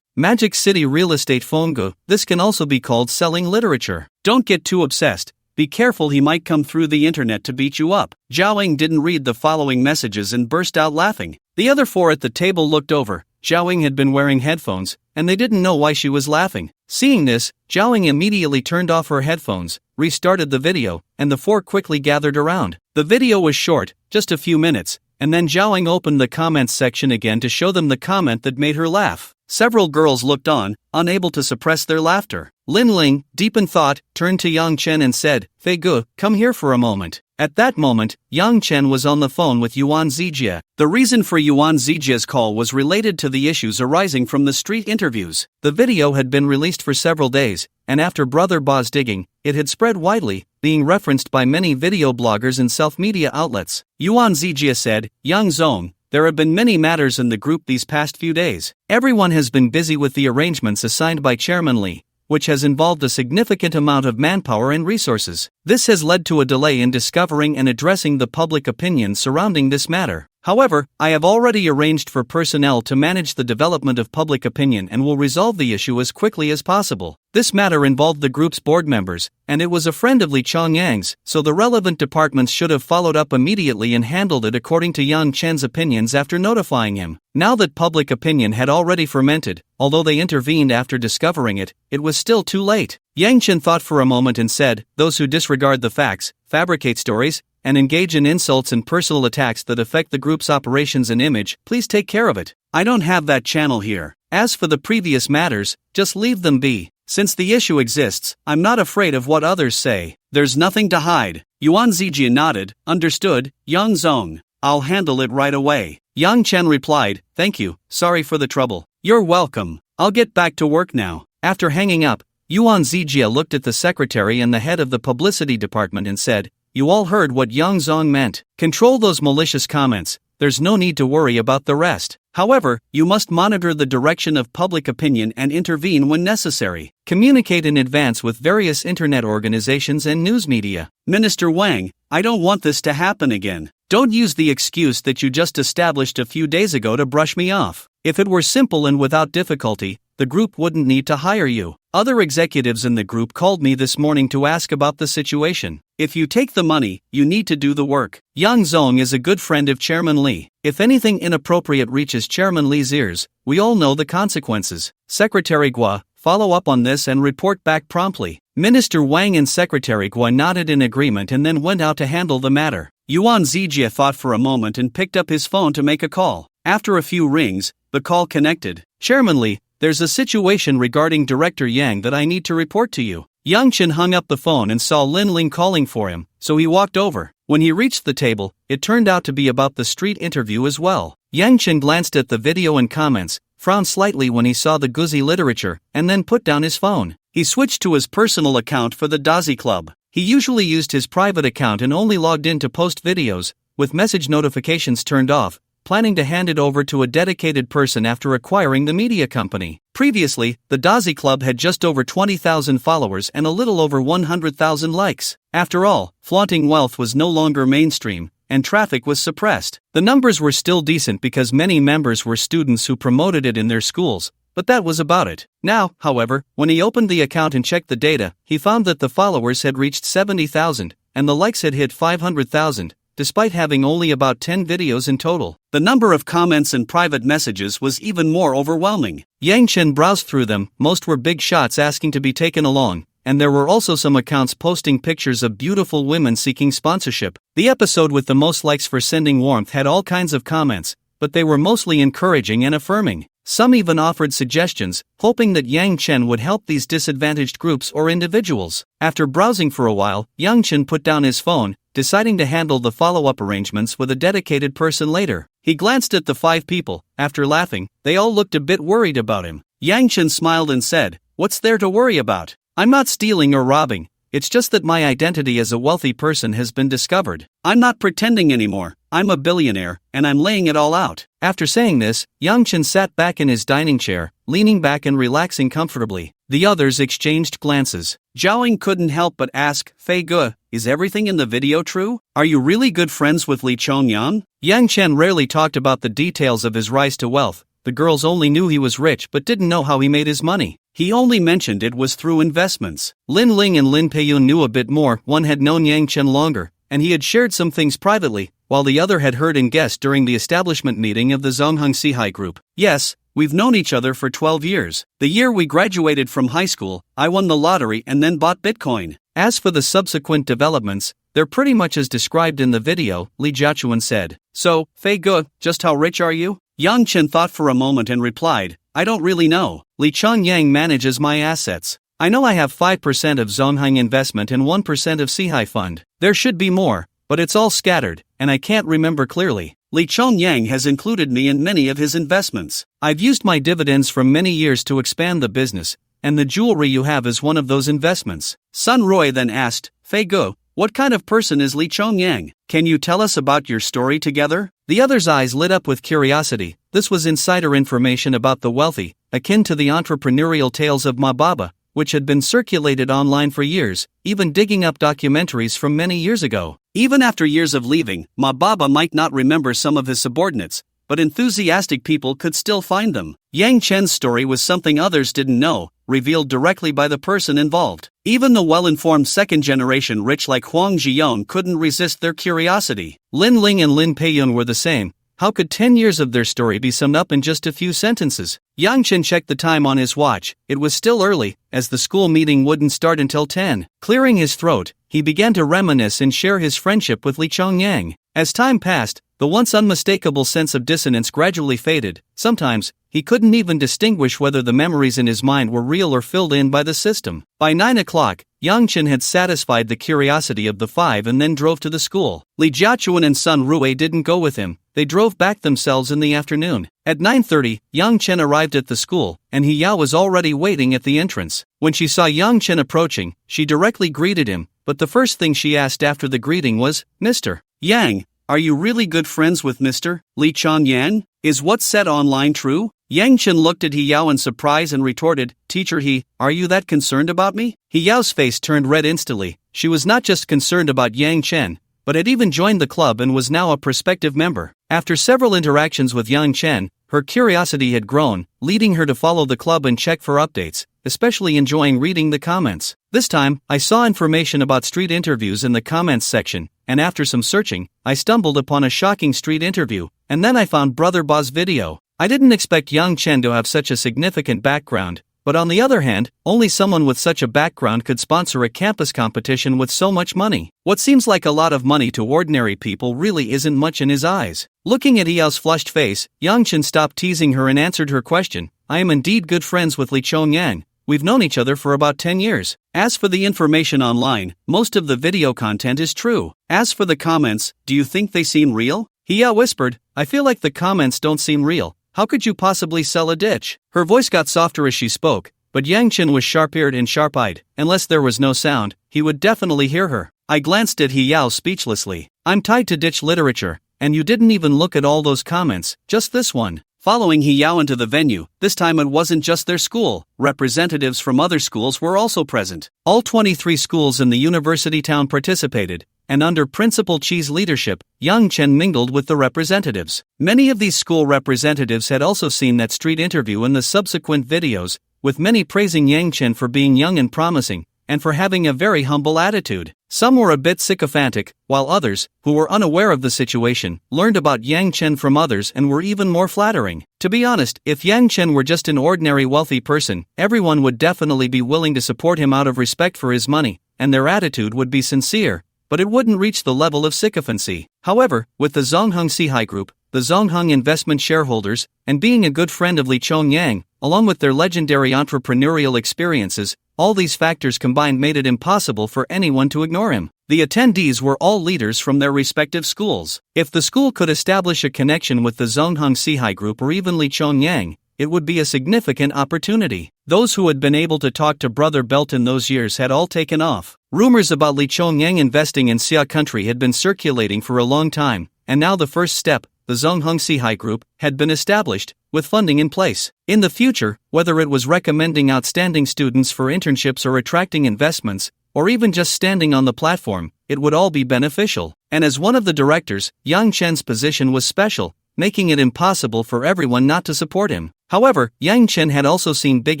Magic City real estate Fongo? This can also be called selling literature. Don't get too obsessed. Be careful, he might come through the internet to beat you up. Zhaoing didn't read the following messages and burst out laughing. The other four at the table looked over. Zhaoing had been wearing headphones, and they didn't know why she was laughing. Seeing this, Zhaoing immediately turned off her headphones, restarted the video, and the four quickly gathered around. The video was short, just a few minutes, and then Zhaoing opened the comments section again to show them the comment that made her laugh. Several girls looked on, unable to suppress their laughter. Lin Ling, deep in thought, turned to Yang Chen and said, "Fei Gu, come here for a moment." At that moment, Yang Chen was on the phone with Yuan Zijie. The reason for Yuan Zijie's call was related to the issues arising from the street interviews. The video had been released for several days, and after Brother Ba's digging, it had spread widely, being referenced by many video bloggers and self-media outlets. Yuan Zijie said, "Yang Zong, there have been many matters in the group these past few days. Everyone has been busy with the arrangements assigned by Chairman Li, which has involved a significant amount of manpower and resources. This has led to a delay in discovering and addressing the public opinion surrounding this matter. However, I have already arranged for personnel to manage the development of public opinion and will resolve the issue as quickly as possible. This matter involved the group's board members, and it was a friend of Lee Chongyang's, so the relevant departments should have followed up immediately and handled it according to Yang Chen's opinions after notifying him. Now that public opinion had already fermented, although they intervened after discovering it, it was still too late." Yang Chen thought for a moment and said, "Those who disregard the facts, fabricate stories, and engage in insults and personal attacks that affect the group's operations and image, please take care of it. I don't have that channel here. As for the previous matters, just leave them be. Since the issue exists, I'm not afraid of what others say. There's nothing to hide." Yuan Zijie nodded. "Understood, Yang Zong. I'll handle it right away." Yang Chen replied, "Thank you, sorry for the trouble." "You're welcome. I'll get back to work now." After hanging up, Yuan Zijie looked at the secretary and the head of the publicity department and said, "You all heard what Yang Zong meant. Control those malicious comments. There's no need to worry about the rest. However, you must monitor the direction of public opinion and intervene when necessary. Communicate in advance with various internet organizations and news media." "Minister Wang, I don't want this to happen again. Don't use the excuse that you just established a few days ago to brush me off. If it were simple and without difficulty, the group wouldn't need to hire you. Other executives in the group called me this morning to ask about the situation. If you take the money, you need to do the work. Yang Zong is a good friend of Chairman Li. If anything inappropriate reaches Chairman Li's ears, we all know the consequences. Secretary Gua, follow up on this and report back promptly." Minister Wang and Secretary Gua nodded in agreement and then went out to handle the matter. Yuan Zijie thought for a moment and picked up his phone to make a call. After a few rings, the call connected. "Chairman Li, there's a situation regarding Director Yang that I need to report to you." Yang Chen hung up the phone and saw Lin Ling calling for him, so he walked over. When he reached the table, it turned out to be about the street interview as well. Yang Chen glanced at the video and comments, frowned slightly when he saw the Guzi literature, and then put down his phone. He switched to his personal account for the Dazi Club. He usually used his private account and only logged in to post videos, with message notifications turned off, planning to hand it over to a dedicated person after acquiring the media company. Previously, the Dazi Club had just over 20,000 followers and a little over 100,000 likes. After all, flaunting wealth was no longer mainstream, and traffic was suppressed. The numbers were still decent because many members were students who promoted it in their schools, but that was about it. Now, however, when he opened the account and checked the data, he found that the followers had reached 70,000, and the likes had hit 500,000, despite having only about 10 videos in total. The number of comments and private messages was even more overwhelming. Yang Chen browsed through them, most were big shots asking to be taken along, and there were also some accounts posting pictures of beautiful women seeking sponsorship. The episode with the most likes for sending warmth had all kinds of comments, but they were mostly encouraging and affirming. Some even offered suggestions, hoping that Yang Chen would help these disadvantaged groups or individuals. After browsing for a while, Yang Chen put down his phone, deciding to handle the follow-up arrangements with a dedicated person later. He glanced at the 5 people. After laughing, they all looked a bit worried about him. Yang Chen smiled and said, "What's there to worry about? I'm not stealing or robbing. It's just that my identity as a wealthy person has been discovered. I'm not pretending anymore. I'm a billionaire, and I'm laying it all out." After saying this, Yang Chen sat back in his dining chair, leaning back and relaxing comfortably. The others exchanged glances. Zhaoying couldn't help but ask, "Fei Ge, is everything in the video true? Are you really good friends with Li Chongyang?" Yang Chen rarely talked about the details of his rise to wealth. The girls only knew he was rich but didn't know how he made his money. He only mentioned it was through investments. Lin Ling and Lin Peiyun knew a bit more. One had known Yang Chen longer, and he had shared some things privately, while the other had heard and guessed during the establishment meeting of the Zongheng Sihai group. "Yes, we've known each other for 12 years. The year we graduated from high school, I won the lottery and then bought Bitcoin." As for the subsequent developments, they're pretty much as described in the video, Li Jiachuan said. "So, Fei Ge, just how rich are you?" Yang Chen thought for a moment and replied, "I don't really know. Li Chongyang manages my assets. I know I have 5% of Zongheng investment and 1% of Sihai fund. There should be more, but it's all scattered, and I can't remember clearly. Li Chongyang has included me in many of his investments. I've used my dividends from many years to expand the business, and the jewelry you have is one of those investments." Sun Roy then asked, "Fei Ge, what kind of person is Li Chongyang? Can you tell us about your story together?" The other's eyes lit up with curiosity. This was insider information about the wealthy, akin to the entrepreneurial tales of Ma Baba, which had been circulated online for years, even digging up documentaries from many years ago. Even after years of leaving, Ma Baba might not remember some of his subordinates, but enthusiastic people could still find them. Yang Chen's story was something others didn't know, revealed directly by the person involved. Even the well-informed second-generation rich like Huang Zhiyong couldn't resist their curiosity. Lin Ling and Lin Peiyun were the same. How could 10 years of their story be summed up in just a few sentences? Yang Chen checked the time on his watch. It was still early, as the school meeting wouldn't start until 10. Clearing his throat, he began to reminisce and share his friendship with Li Chongyang. As time passed, the once unmistakable sense of dissonance gradually faded. Sometimes, he couldn't even distinguish whether the memories in his mind were real or filled in by the system. By 9 o'clock, Yang Chen had satisfied the curiosity of the 5 and then drove to the school. Li Jiachuan and Sun Rui didn't go with him. They drove back themselves in the afternoon. At 9:30, Yang Chen arrived at the school, and He Yao was already waiting at the entrance. When she saw Yang Chen approaching, she directly greeted him, but the first thing she asked after the greeting was, "Mr. Yang, are you really good friends with Mr. Li Chongyang? Is what's said online true?" Yang Chen looked at He Yao in surprise and retorted, "Teacher He, are you that concerned about me?" He Yao's face turned red instantly. She was not just concerned about Yang Chen, but had even joined the club and was now a prospective member. After several interactions with Yang Chen, her curiosity had grown, leading her to follow the club and check for updates, especially enjoying reading the comments. This time, I saw information about street interviews in the comments section, and after some searching, I stumbled upon a shocking street interview, and then I found Brother Ba's video. I didn't expect Yang Chen to have such a significant background, but on the other hand, only someone with such a background could sponsor a campus competition with so much money. What seems like a lot of money to ordinary people really isn't much in his eyes. Looking at Yao's flushed face, Yang Chen stopped teasing her and answered her question. "I am indeed good friends with Li Chongyang. We've known each other for about 10 years. As for the information online, most of the video content is true. As for the comments, do you think they seem real?" He Yao whispered, "I feel like the comments don't seem real. How could you possibly sell a ditch?" Her voice got softer as she spoke, but Yang Chen was sharp-eared and sharp-eyed. Unless there was no sound, he would definitely hear her. I glanced at He Yao speechlessly. "I'm tied to ditch literature, and you didn't even look at all those comments, just this one." Following He Yao into the venue, this time it wasn't just their school. Representatives from other schools were also present. All 23 schools in the university town participated, and under Principal Chi's leadership, Yang Chen mingled with the representatives. Many of these school representatives had also seen that street interview and the subsequent videos, with many praising Yang Chen for being young and promising, and for having a very humble attitude. Some were a bit sycophantic, while others, who were unaware of the situation, learned about Yang Chen from others and were even more flattering. To be honest, if Yang Chen were just an ordinary wealthy person, everyone would definitely be willing to support him out of respect for his money, and their attitude would be sincere, but it wouldn't reach the level of sycophancy. However, with the Zongheng Sihai Group, the Zongheng investment shareholders, and being a good friend of Li Chongyang, along with their legendary entrepreneurial experiences, all these factors combined made it impossible for anyone to ignore him. The attendees were all leaders from their respective schools. If the school could establish a connection with the Zongheng Sihai Group or even Li Chongyang, it would be a significant opportunity. Those who had been able to talk to Brother Belt in those years had all taken off. Rumors about Li Chongyang investing in Xia country had been circulating for a long time, and now the first step, the Zongheng Sihai Group, had been established, with funding in place. In the future, whether it was recommending outstanding students for internships or attracting investments, or even just standing on the platform, it would all be beneficial. And as one of the directors, Yang Chen's position was special, making it impossible for everyone not to support him. However, Yang Chen had also seen big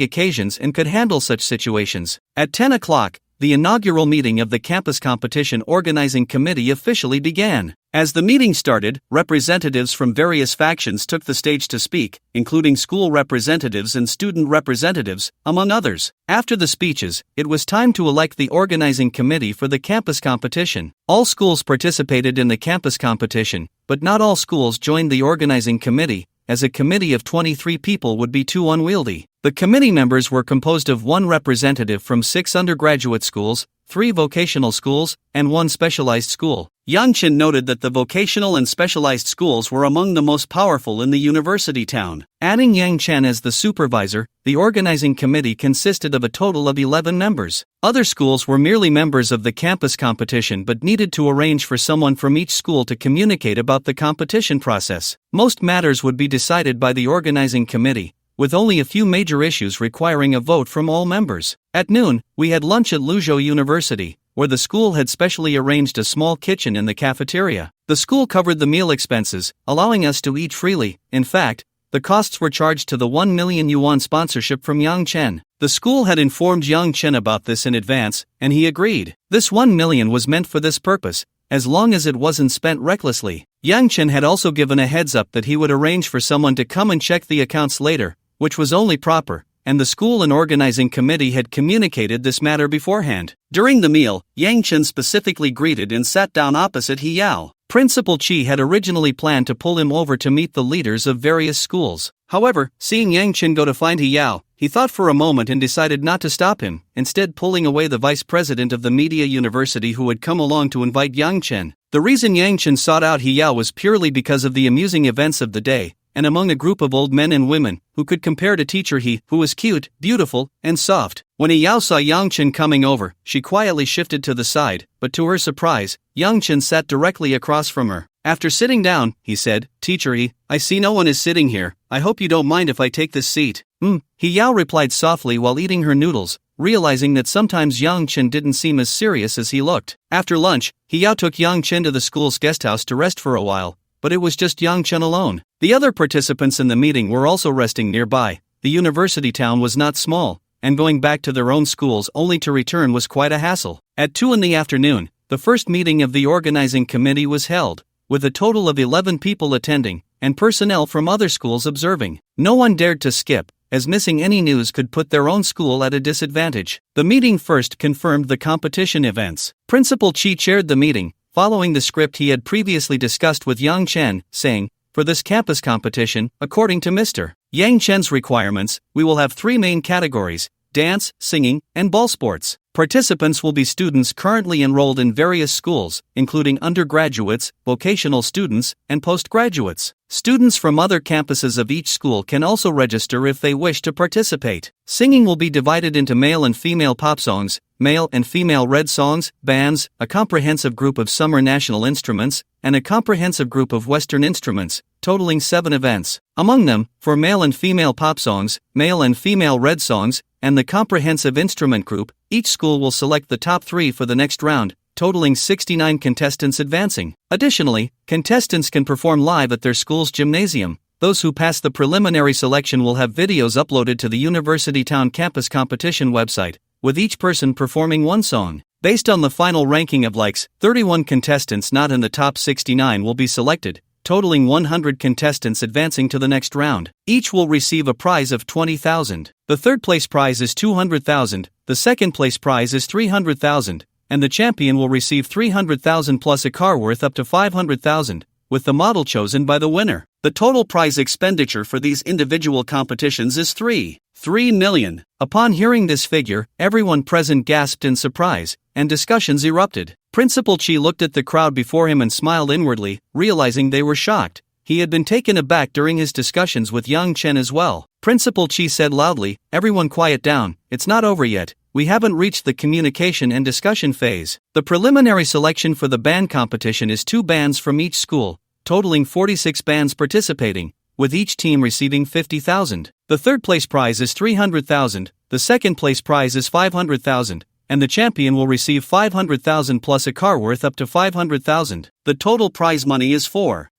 occasions and could handle such situations. At 10 o'clock, the inaugural meeting of the campus competition organizing committee officially began. As the meeting started, representatives from various factions took the stage to speak, including school representatives and student representatives, among others. After the speeches, it was time to elect the organizing committee for the campus competition. All schools participated in the campus competition, but not all schools joined the organizing committee, as a committee of 23 people would be too unwieldy. The committee members were composed of one representative from 6 undergraduate schools, 3 vocational schools, and 1 specialized school. Yang Chen noted that the vocational and specialized schools were among the most powerful in the university town. Adding Yang Chen as the supervisor, the organizing committee consisted of a total of 11 members. Other schools were merely members of the campus competition but needed to arrange for someone from each school to communicate about the competition process. Most matters would be decided by the organizing committee, with only a few major issues requiring a vote from all members. At noon, we had lunch at Luzhou University, where the school had specially arranged a small kitchen in the cafeteria. The school covered the meal expenses, allowing us to eat freely. In fact, the costs were charged to the 1 million yuan sponsorship from Yang Chen. The school had informed Yang Chen about this in advance, and he agreed. This 1 million was meant for this purpose, as long as it wasn't spent recklessly. Yang Chen had also given a heads up that he would arrange for someone to come and check the accounts later, which was only proper, and the school and organizing committee had communicated this matter beforehand. During the meal, Yang Chen specifically greeted and sat down opposite He Yao. Principal Chi had originally planned to pull him over to meet the leaders of various schools. However, seeing Yang Chen go to find He Yao, he thought for a moment and decided not to stop him, instead pulling away the vice president of the media university who had come along to invite Yang Chen. The reason Yang Chen sought out He Yao was purely because of the amusing events of the day, and among a group of old men and women, who could compare to teacher He, who was cute, beautiful, and soft. When He Yao saw Yang Chen coming over, she quietly shifted to the side, but to her surprise, Yang Chen sat directly across from her. After sitting down, he said, "Teacher He, I see no one is sitting here, I hope you don't mind if I take this seat." He Yao replied softly while eating her noodles, realizing that sometimes Yang Chen didn't seem as serious as he looked. After lunch, He Yao took Yang Chen to the school's guest house to rest for a while, but it was just Yang Chen alone. The other participants in the meeting were also resting nearby. The university town was not small, and going back to their own schools only to return was quite a hassle. At 2 in the afternoon, the first meeting of the organizing committee was held, with a total of 11 people attending, and personnel from other schools observing. No one dared to skip, as missing any news could put their own school at a disadvantage. The meeting first confirmed the competition events. Principal Chi chaired the meeting, following the script he had previously discussed with Yang Chen, saying, "For this campus competition, according to Mr. Yang Chen's requirements, we will have 3 main categories: dance, singing, and ball sports. Participants will be students currently enrolled in various schools, including undergraduates, vocational students, and postgraduates. Students from other campuses of each school can also register if they wish to participate. Singing will be divided into male and female pop songs, male and female red songs, bands, a comprehensive group of summer national instruments, and a comprehensive group of Western instruments, totaling 7 events. Among them, for male and female pop songs, male and female red songs, and the comprehensive instrument group, each school will select the top 3 for the next round, totaling 69 contestants advancing. Additionally, contestants can perform live at their school's gymnasium. Those who pass the preliminary selection will have videos uploaded to the University Town Campus Competition website, with each person performing one song. Based on the final ranking of likes, 31 contestants not in the top 69 will be selected, totaling 100 contestants advancing to the next round. Each will receive a prize of 20,000. The third place prize is 200,000, the second place prize is 300,000, and the champion will receive 300,000 plus a car worth up to 500,000, with the model chosen by the winner. The total prize expenditure for these individual competitions is 3 million. Upon hearing this figure, everyone present gasped in surprise, and discussions erupted. Principal Chi looked at the crowd before him and smiled inwardly, realizing they were shocked. He had been taken aback during his discussions with Yang Chen as well. Principal Chi said loudly, "Everyone quiet down, it's not over yet. We haven't reached the communication and discussion phase. The preliminary selection for the band competition is 2 bands from each school, totaling 46 bands participating, with each team receiving 50,000. The third place prize is 300,000, the second place prize is 500,000, and the champion will receive 500,000 plus a car worth up to 500,000. The total prize money is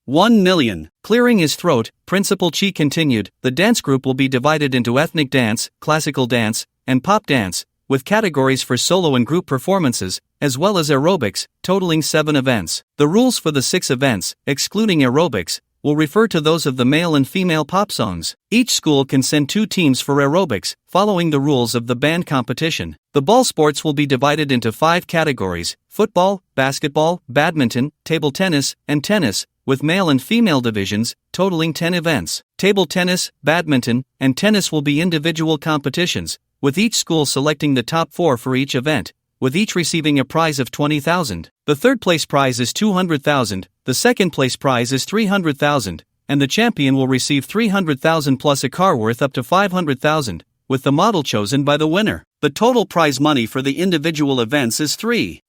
1 million. Clearing his throat, Principal Chi continued, "The dance group will be divided into ethnic dance, classical dance, and pop dance, with categories for solo and group performances, as well as aerobics, totaling 7 events. The rules for the 6 events, excluding aerobics, will refer to those of the male and female pop songs. Each school can send 2 teams for aerobics, following the rules of the band competition. The ball sports will be divided into 5 categories: football, basketball, badminton, table tennis, and tennis, with male and female divisions, totaling 10 events. Table tennis, badminton, and tennis will be individual competitions, with each school selecting the top 4 for each event, with each receiving a prize of 20,000. The third place prize is 200,000, the second place prize is 300,000, and the champion will receive 300,000 plus a car worth up to 500,000, with the model chosen by the winner. The total prize money for the individual events is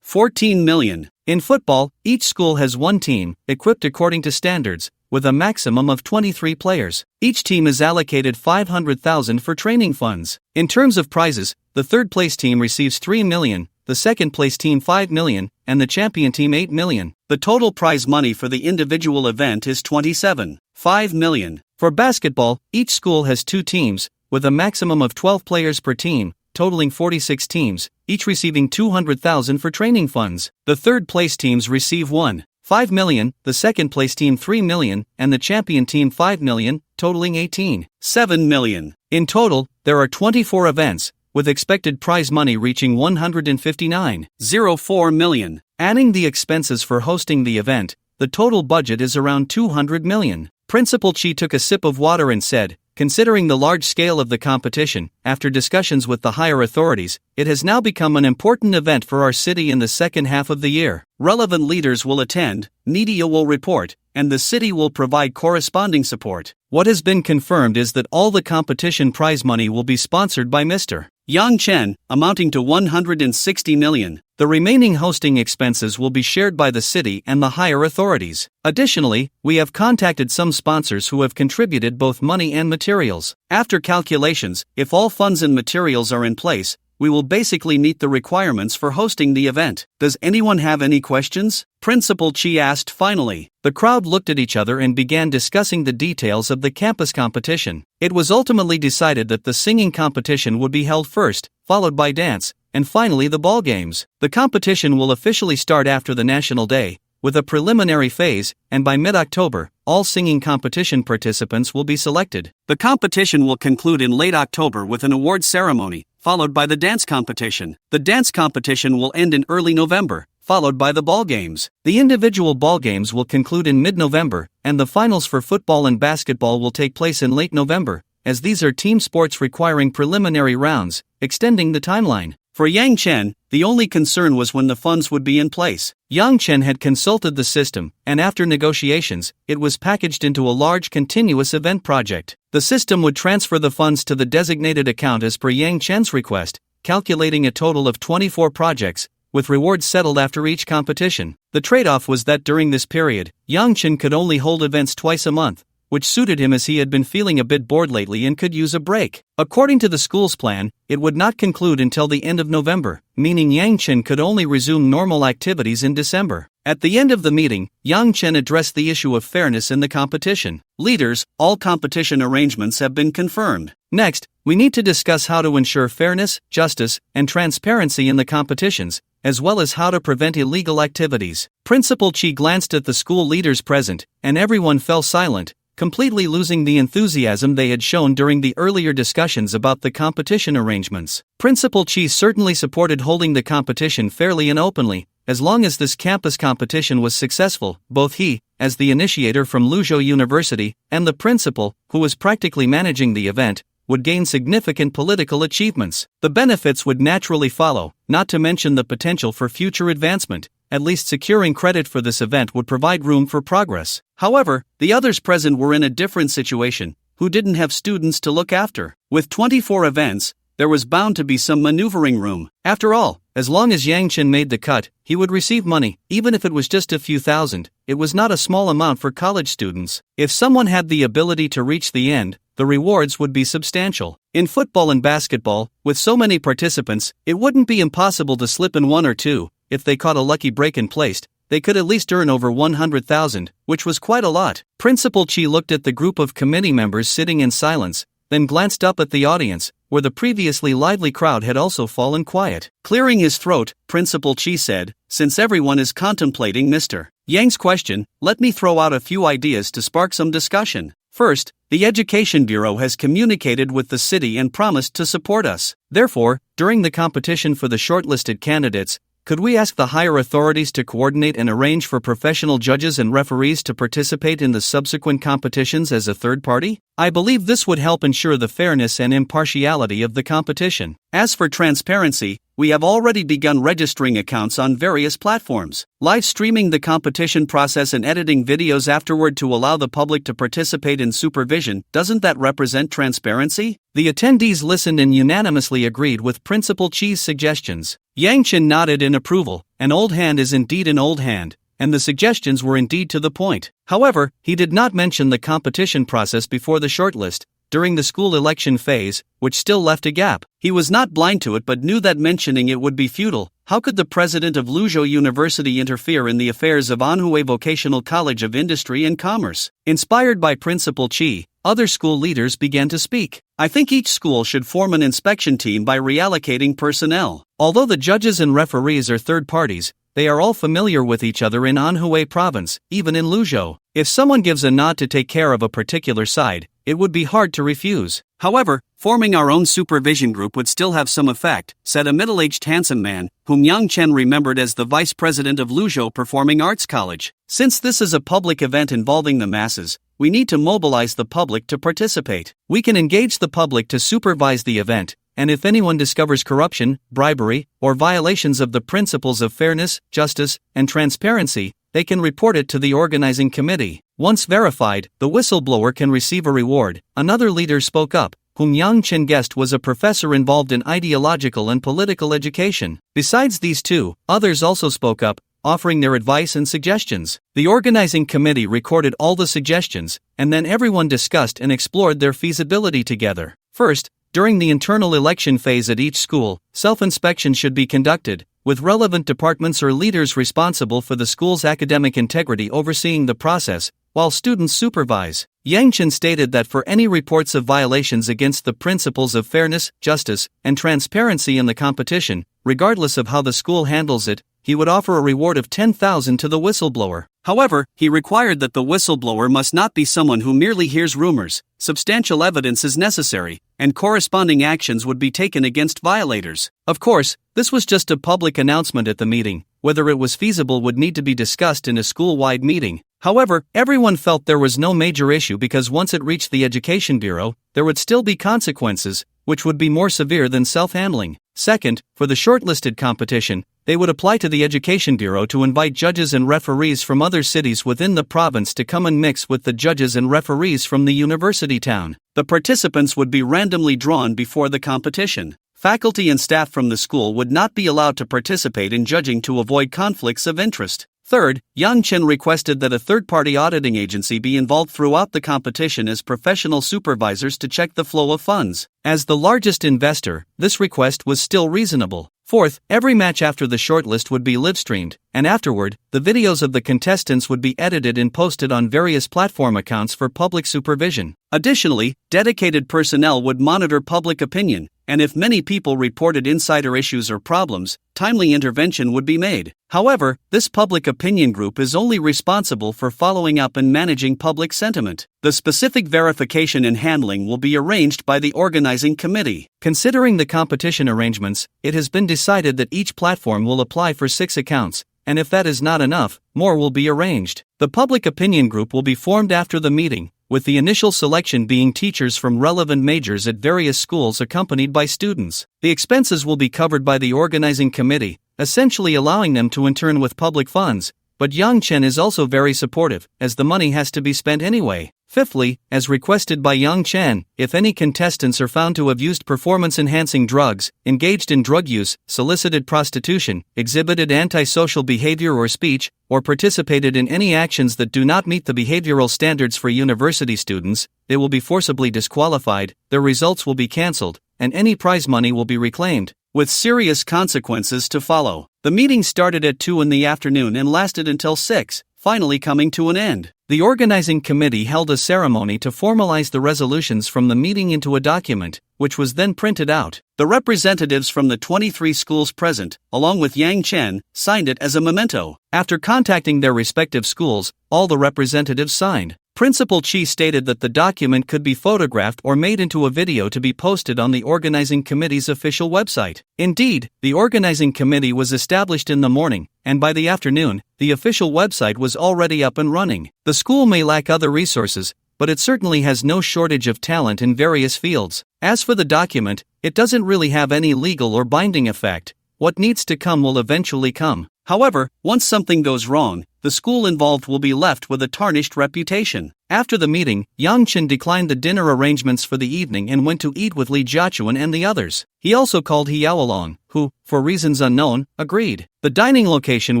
14 million. In football, each school has 1 team, equipped according to standards, with a maximum of 23 players. Each team is allocated 500,000 for training funds. In terms of prizes, the third place team receives 3 million, the second place team 5 million, and the champion team 8 million. The total prize money for the individual event is 27.5 million. For basketball, each school has 2 teams, with a maximum of 12 players per team, totaling 46 teams, each receiving 200,000 for training funds. The third place teams receive 1.5 million, the second place team 3 million, and the champion team 5 million, totaling 18.7 million. In total, there are 24 events, with expected prize money reaching 159.04 million. Adding the expenses for hosting the event, the total budget is around 200 million. Principal Chi took a sip of water and said, "Considering the large scale of the competition, after discussions with the higher authorities, it has now become an important event for our city in the second half of the year. Relevant leaders will attend, media will report, and the city will provide corresponding support. What has been confirmed is that all the competition prize money will be sponsored by Mr. Yang Chen, amounting to 160 million. The remaining hosting expenses will be shared by the city and the higher authorities. Additionally, we have contacted some sponsors who have contributed both money and materials. After calculations, if all funds and materials are in place, we will basically meet the requirements for hosting the event. Does anyone have any questions?" Principal Chi asked finally. The crowd looked at each other and began discussing the details of the campus competition. It was ultimately decided that the singing competition would be held first, followed by dance, and finally the ball games. The competition will officially start after the National Day, with a preliminary phase, and by mid-October, all singing competition participants will be selected. The competition will conclude in late October with an award ceremony, followed by the dance competition. The dance competition will end in early November, followed by the ball games. The individual ball games will conclude in mid-November, and the finals for football and basketball will take place in late November, as these are team sports requiring preliminary rounds, extending the timeline. For Yang Chen, the only concern was when the funds would be in place. Yang Chen had consulted the system, and after negotiations, it was packaged into a large continuous event project. The system would transfer the funds to the designated account as per Yang Chen's request, calculating a total of 24 projects, with rewards settled after each competition. The trade-off was that during this period, Yang Chen could only hold events twice a month, which suited him as he had been feeling a bit bored lately and could use a break. According to the school's plan, it would not conclude until the end of November, meaning Yang Chen could only resume normal activities in December. At the end of the meeting, Yang Chen addressed the issue of fairness in the competition. Leaders, all competition arrangements have been confirmed. Next, we need to discuss how to ensure fairness, justice, and transparency in the competitions, as well as how to prevent illegal activities. Principal Chi glanced at the school leaders present, and everyone fell silent, completely losing the enthusiasm they had shown during the earlier discussions about the competition arrangements. Principal Chi certainly supported holding the competition fairly and openly, as long as this campus competition was successful. Both he, as the initiator from Luzhou University, and the principal, who was practically managing the event, would gain significant political achievements. The benefits would naturally follow, not to mention the potential for future advancement. At least securing credit for this event would provide room for progress. However, the others present were in a different situation, who didn't have students to look after. With 24 events, there was bound to be some maneuvering room. After all, as long as Yang Chen made the cut, he would receive money, even if it was just a few thousand. It was not a small amount for college students. If someone had the ability to reach the end, the rewards would be substantial. In football and basketball, with so many participants, it wouldn't be impossible to slip in one or two. If they caught a lucky break and placed, they could at least earn over 100,000, which was quite a lot. Principal Chi looked at the group of committee members sitting in silence, then glanced up at the audience, where the previously lively crowd had also fallen quiet. Clearing his throat, Principal Chi said, "Since everyone is contemplating Mr. Yang's question, let me throw out a few ideas to spark some discussion. First, the Education Bureau has communicated with the city and promised to support us. Therefore, during the competition for the shortlisted candidates, could we ask the higher authorities to coordinate and arrange for professional judges and referees to participate in the subsequent competitions as a third party? I believe this would help ensure the fairness and impartiality of the competition. As for transparency, we have already begun registering accounts on various platforms, live streaming the competition process and editing videos afterward to allow the public to participate in supervision. Doesn't that represent transparency?" The attendees listened and unanimously agreed with Principal Chi's suggestions. Yang Chen nodded in approval. An old hand is indeed an old hand, and the suggestions were indeed to the point. However, he did not mention the competition process before the shortlist, during the school election phase, which still left a gap. He was not blind to it but knew that mentioning it would be futile. How could the president of Luzhou University interfere in the affairs of Anhui Vocational College of Industry and Commerce? Inspired by Principal Chi, other school leaders began to speak. I think each school should form an inspection team by reallocating personnel. Although the judges and referees are third parties, they are all familiar with each other in Anhui province, even in Luzhou. If someone gives a nod to take care of a particular side, it would be hard to refuse. However, forming our own supervision group would still have some effect, said a middle-aged handsome man, whom Yang Chen remembered as the vice president of Luzhou Performing Arts College. Since this is a public event involving the masses, we need to mobilize the public to participate. We can engage the public to supervise the event, and if anyone discovers corruption, bribery, or violations of the principles of fairness, justice, and transparency, they can report it to the organizing committee. Once verified, the whistleblower can receive a reward. Another leader spoke up, whom Yang Chen guessed was a professor involved in ideological and political education. Besides these two, others also spoke up, offering their advice and suggestions. The organizing committee recorded all the suggestions, and then everyone discussed and explored their feasibility together. First, during the internal election phase at each school, self-inspection should be conducted, with relevant departments or leaders responsible for the school's academic integrity overseeing the process, while students supervise. Yang Chen stated that for any reports of violations against the principles of fairness, justice, and transparency in the competition, regardless of how the school handles it, he would offer a reward of 10,000 to the whistleblower. However, he required that the whistleblower must not be someone who merely hears rumors. Substantial evidence is necessary, and corresponding actions would be taken against violators. Of course, this was just a public announcement at the meeting. Whether it was feasible would need to be discussed in a school-wide meeting. However, everyone felt there was no major issue because once it reached the Education Bureau, there would still be consequences, which would be more severe than self-handling. Second, for the shortlisted competition, they would apply to the Education Bureau to invite judges and referees from other cities within the province to come and mix with the judges and referees from the university town. The participants would be randomly drawn before the competition. faculty and staff from the school would not be allowed to participate in judging to avoid conflicts of interest. Third, Yang Chen requested that a third-party auditing agency be involved throughout the competition as professional supervisors to check the flow of funds. As the largest investor, this request was still reasonable. Fourth, every match after the shortlist would be live-streamed, and afterward, the videos of the contestants would be edited and posted on various platform accounts for public supervision. Additionally, dedicated personnel would monitor public opinion, and if many people reported insider issues or problems, timely intervention would be made. However, this public opinion group is only responsible for following up and managing public sentiment. The specific verification and handling will be arranged by the organizing committee. Considering the competition arrangements, it has been decided that each platform will apply for 6 accounts, and if that is not enough, more will be arranged. The public opinion group will be formed after the meeting, with the initial selection being teachers from relevant majors at various schools accompanied by students. The expenses will be covered by the organizing committee, essentially allowing them to intern with public funds, but Yang Chen is also very supportive, as the money has to be spent anyway. Fifthly, as requested by Yang Chen, if any contestants are found to have used performance-enhancing drugs, engaged in drug use, solicited prostitution, exhibited antisocial behavior or speech, or participated in any actions that do not meet the behavioral standards for university students, they will be forcibly disqualified, their results will be cancelled, and any prize money will be reclaimed, with serious consequences to follow. The meeting started at 2 in the afternoon and lasted until 6, finally coming to an end. The organizing committee held a ceremony to formalize the resolutions from the meeting into a document, which was then printed out. The representatives from the 23 schools present, along with Yang Chen, signed it as a memento. After contacting their respective schools, all the representatives signed. Principal Chi stated that the document could be photographed or made into a video to be posted on the organizing committee's official website. Indeed, the organizing committee was established in the morning, and by the afternoon, the official website was already up and running. The school may lack other resources, but it certainly has no shortage of talent in various fields. As for the document, it doesn't really have any legal or binding effect. What needs to come will eventually come. However, once something goes wrong, the school involved will be left with a tarnished reputation. After the meeting, Yang Chen declined the dinner arrangements for the evening and went to eat with Li Jiachuan and the others. He also called Hiao along, who, for reasons unknown, agreed. The dining location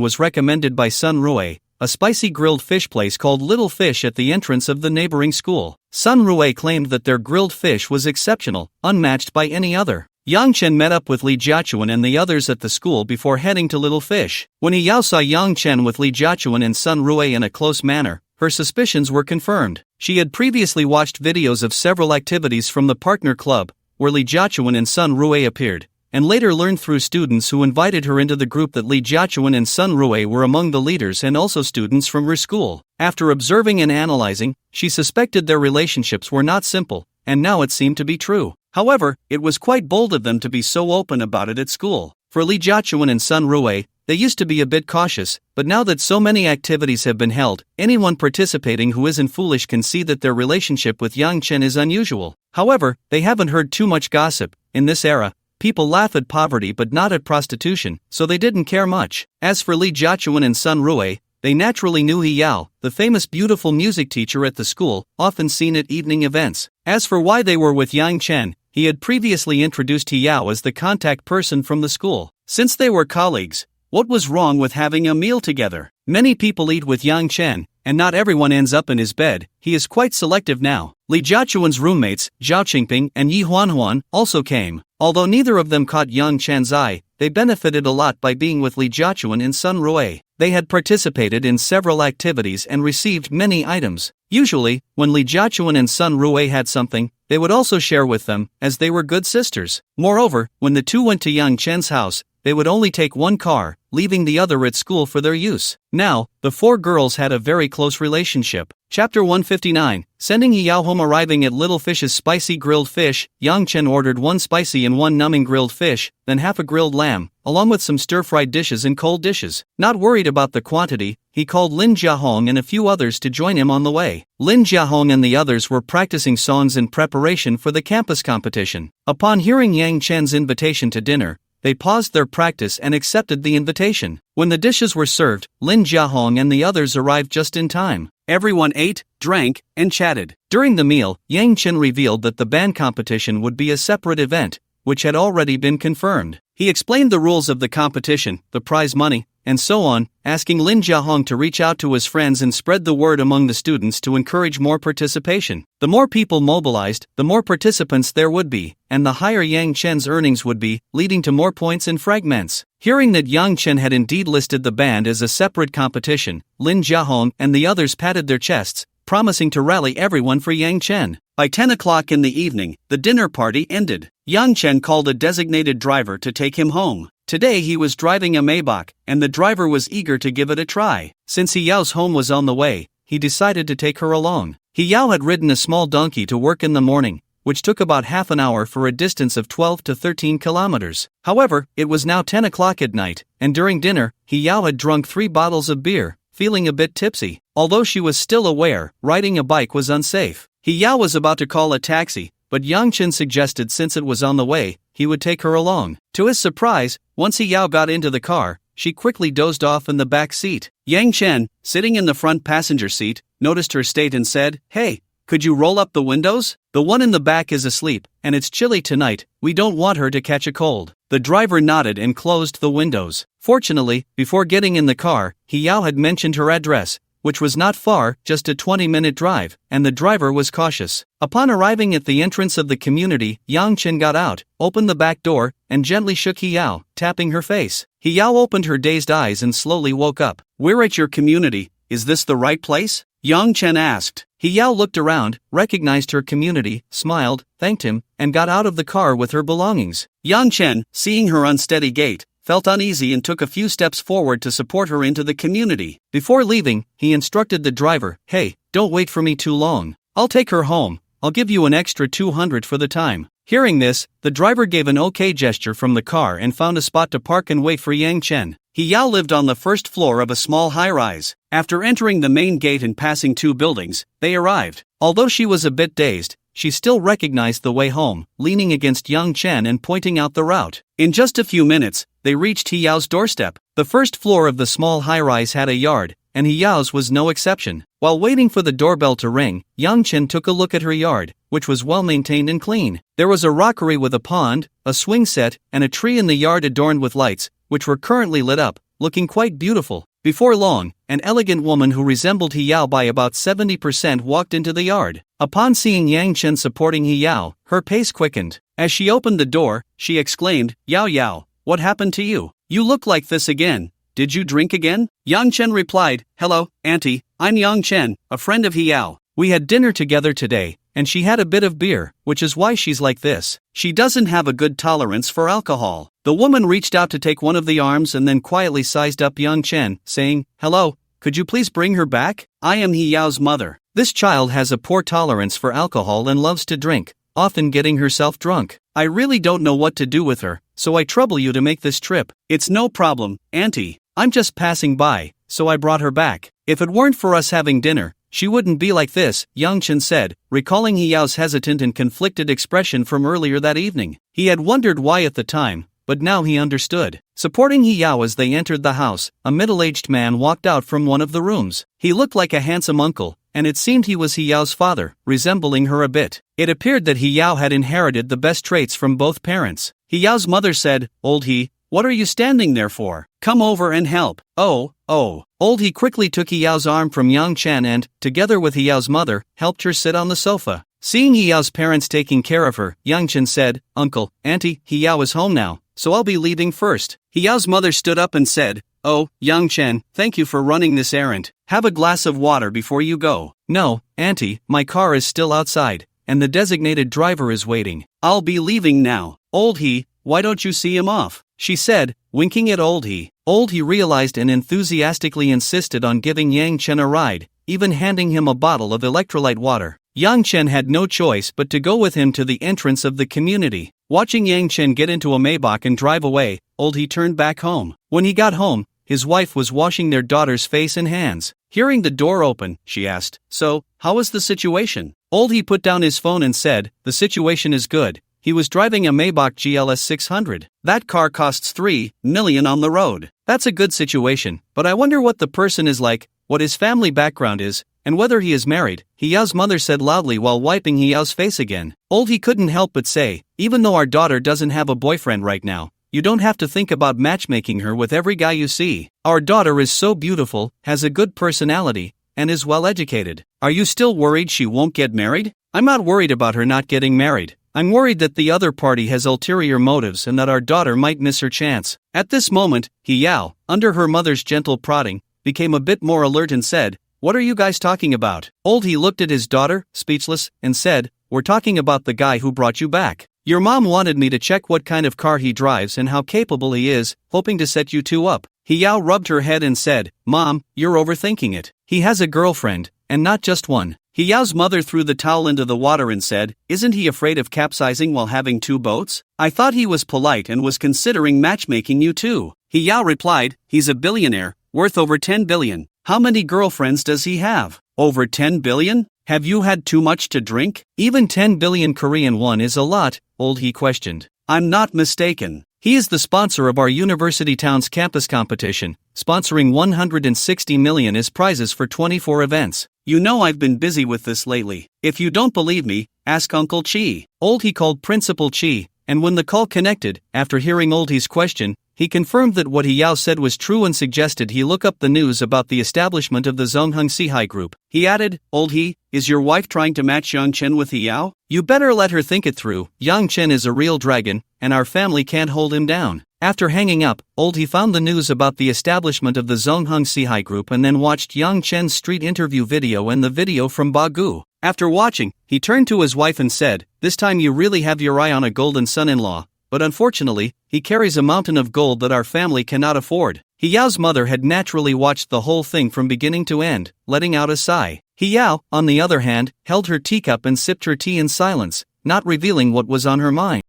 was recommended by Sun Rue, a spicy grilled fish place called Little Fish at the entrance of the neighboring school. Sun Rue claimed that their grilled fish was exceptional, unmatched by any other. Yang Chen met up with Li Jiachuan and the others at the school before heading to Little Fish. When Hiao saw Yang Chen with Li Jiachuan and Sun Rue in a close manner, her suspicions were confirmed. She had previously watched videos of several activities from the partner club, where Li Jiachuan and Sun Rue appeared, and later learned through students who invited her into the group that Li Jiachuan and Sun Rue were among the leaders and also students from her school. After observing and analyzing, she suspected their relationships were not simple, and now it seemed to be true. However, it was quite bold of them to be so open about it at school. For Li Jiachuan and Sun Rue, they used to be a bit cautious, but now that so many activities have been held, anyone participating who isn't foolish can see that their relationship with Yang Chen is unusual. However, they haven't heard too much gossip. In this era, people laugh at poverty but not at prostitution, so they didn't care much. As for Li Jiachuan and Sun Rue, they naturally knew Hiao, the famous beautiful music teacher at the school, often seen at evening events. As for why they were with Yang Chen, he had previously introduced Hiao as the contact person from the school. Since they were colleagues, what was wrong with having a meal together? Many people eat with Yang Chen, and not everyone ends up in his bed. He is quite selective now. Li Jiachuan's roommates, Zhao Qingping and Yi Huanhuan, also came. Although neither of them caught Yang Chen's eye, they benefited a lot by being with Li Jiachuan and Sun Rue. They had participated in several activities and received many items. Usually, when Li Jiachuan and Sun Rue had something, they would also share with them, as they were good sisters. Moreover, when the two went to Yang Chen's house, they would only take one car, leaving the other at school for their use. Now, the four girls had a very close relationship. Chapter 159, Sending Hiao home. Arriving at Little Fish's spicy grilled fish, Yang Chen ordered one spicy and one numbing grilled fish, then half a grilled lamb, along with some stir-fried dishes and cold dishes. Not worried about the quantity, he called Lin Jiahong and a few others to join him on the way. Lin Jiahong and the others were practicing songs in preparation for the campus competition. Upon hearing Yang Chen's invitation to dinner, they paused their practice and accepted the invitation. When the dishes were served, Lin Jiahong and the others arrived just in time. Everyone ate, drank, and chatted. During the meal, Yang Chen revealed that the band competition would be a separate event, which had already been confirmed. He explained the rules of the competition, the prize money, and so on, asking Lin Jiahong to reach out to his friends and spread the word among the students to encourage more participation. The more people mobilized, the more participants there would be, and the higher Yang Chen's earnings would be, leading to more points and fragments. Hearing that Yang Chen had indeed listed the band as a separate competition, Lin Jiahong and the others patted their chests, promising to rally everyone for Yang Chen. By 10 o'clock in the evening, the dinner party ended. Yang Chen called a designated driver to take him home. Today he was driving a Maybach, and the driver was eager to give it a try. Since He Yao's home was on the way, he decided to take her along. He Yao had ridden a small donkey to work in the morning, which took about half an hour for a distance of 12 to 13 kilometers. However, it was now 10 o'clock at night, and during dinner, He Yao had drunk 3 bottles of beer, feeling a bit tipsy. Although she was still aware, riding a bike was unsafe. He Yao was about to call a taxi, but Yang Chen suggested since it was on the way, he would take her along. To his surprise, once He Yao got into the car, she quickly dozed off in the back seat. Yang Chen, sitting in the front passenger seat, noticed her state and said, "Hey, could you roll up the windows? The one in the back is asleep, and it's chilly tonight, we don't want her to catch a cold." The driver nodded and closed the windows. Fortunately, before getting in the car, He Yao had mentioned her address, which was not far, just a 20-minute drive, and the driver was cautious. Upon arriving at the entrance of the community, Yang Chen got out, opened the back door, and gently shook He Yao, tapping her face. He Yao opened her dazed eyes and slowly woke up. "We're at your community, is this the right place?" Yang Chen asked. He Yao looked around, recognized her community, smiled, thanked him, and got out of the car with her belongings. Yang Chen, seeing her unsteady gait, felt uneasy and took a few steps forward to support her into the community. Before leaving, he instructed the driver, "Hey, don't wait for me too long. I'll take her home. I'll give you an extra 200 for the time." Hearing this, the driver gave an okay gesture from the car and found a spot to park and wait for Yang Chen. He Yao lived on the first floor of a small high-rise. After entering the main gate and passing 2 buildings, they arrived. Although she was a bit dazed, she still recognized the way home, leaning against Yang Chen and pointing out the route. In just a few minutes, they reached He Yao's doorstep. The first floor of the small high-rise had a yard, and He Yao's was no exception. While waiting for the doorbell to ring, Yang Chen took a look at her yard, which was well-maintained and clean. There was a rockery with a pond, a swing set, and a tree in the yard adorned with lights, which were currently lit up, looking quite beautiful. Before long, an elegant woman who resembled He Yao by about 70% walked into the yard. Upon seeing Yang Chen supporting He Yao, her pace quickened. As she opened the door, she exclaimed, "Yao Yao, what happened to you? You look like this again. Did you drink again?" Yang Chen replied, "Hello, auntie, I'm Yang Chen, a friend of He Yao. We had dinner together today, and she had a bit of beer, which is why she's like this. She doesn't have a good tolerance for alcohol." The woman reached out to take one of the arms and then quietly sized up Yang Chen, saying, "Hello, could you please bring her back? I am He Yao's mother. This child has a poor tolerance for alcohol and loves to drink, often getting herself drunk. I really don't know what to do with her, so I trouble you to make this trip." "It's no problem, auntie. I'm just passing by, so I brought her back. If it weren't for us having dinner, she wouldn't be like this," Yang Chen said, recalling He Yao's hesitant and conflicted expression from earlier that evening. He had wondered why at the time, but now he understood. Supporting He Yao as they entered the house, a middle-aged man walked out from one of the rooms. He looked like a handsome uncle, and it seemed he was He Yao's father, resembling her a bit. It appeared that He Yao had inherited the best traits from both parents. He Yao's mother said, "Old He, what are you standing there for? Come over and help." Oh. Old He quickly took He Yao's arm from Yang Chen and, together with He Yao's mother, helped her sit on the sofa. Seeing He Yao's parents taking care of her, Yang Chen said, "Uncle, auntie, He Yao is home now, so I'll be leaving first." He Yao's mother stood up and said, "Oh, Yang Chen, thank you for running this errand. Have a glass of water before you go." "No, auntie, my car is still outside, and the designated driver is waiting. I'll be leaving now." "Old He, why don't you see him off?" she said, winking at Old He. Old He realized and enthusiastically insisted on giving Yang Chen a ride, even handing him a bottle of electrolyte water. Yang Chen had no choice but to go with him to the entrance of the community. Watching Yang Chen get into a Maybach and drive away, Old He turned back home. When he got home, his wife was washing their daughter's face and hands. Hearing the door open, she asked, "So, how is the situation?" Old He put down his phone and said, "The situation is good. He was driving a Maybach GLS 600. That car costs 3 million on the road. That's a good situation, but I wonder what the person is like, what his family background is, and whether he is married, He-Yao's mother said loudly while wiping He-Yao's face again. Old He couldn't help but say, even though our daughter doesn't have a boyfriend right now, you don't have to think about matchmaking her with every guy you see. Our daughter is so beautiful, has a good personality, and is well educated. Are you still worried she won't get married? I'm not worried about her not getting married. I'm worried that the other party has ulterior motives and that our daughter might miss her chance. At this moment, He-Yao, under her mother's gentle prodding, became a bit more alert and said, what are you guys talking about? Old He looked at his daughter, speechless, and said, we're talking about the guy who brought you back. Your mom wanted me to check what kind of car he drives and how capable he is, hoping to set you two up. He-Yao rubbed her head and said, Mom, you're overthinking it. He has a girlfriend, and not just one. He-Yao's mother threw the towel into the water and said, isn't he afraid of capsizing while having two boats? I thought he was polite and was considering matchmaking you too. He-Yao replied, he's a billionaire, worth over 10 billion. How many girlfriends does he have? Over 10 billion? Have you had too much to drink? Even 10 billion Korean won is a lot, Old He questioned. I'm not mistaken. He is the sponsor of our University Town's campus competition, sponsoring 160 million as prizes for 24 events. You know I've been busy with this lately. If you don't believe me, ask Uncle Chi. Old He called Principal Chi, and when the call connected, after hearing Old He's question, he confirmed that what He-Yao said was true and suggested he look up the news about the establishment of the Zonghung Sihai Group. He added, Old He, is your wife trying to match Yang Chen with He-Yao? You better let her think it through. Yang Chen is a real dragon, and our family can't hold him down. After hanging up, Old He found the news about the establishment of the Zonghung Sihai Group and then watched Yang Chen's street interview video and the video from Bagu. After watching, he turned to his wife and said, this time you really have your eye on a golden son-in-law. But unfortunately, he carries a mountain of gold that our family cannot afford. He-Yao's mother had naturally watched the whole thing from beginning to end, letting out a sigh. He-Yao, on the other hand, held her teacup and sipped her tea in silence, not revealing what was on her mind.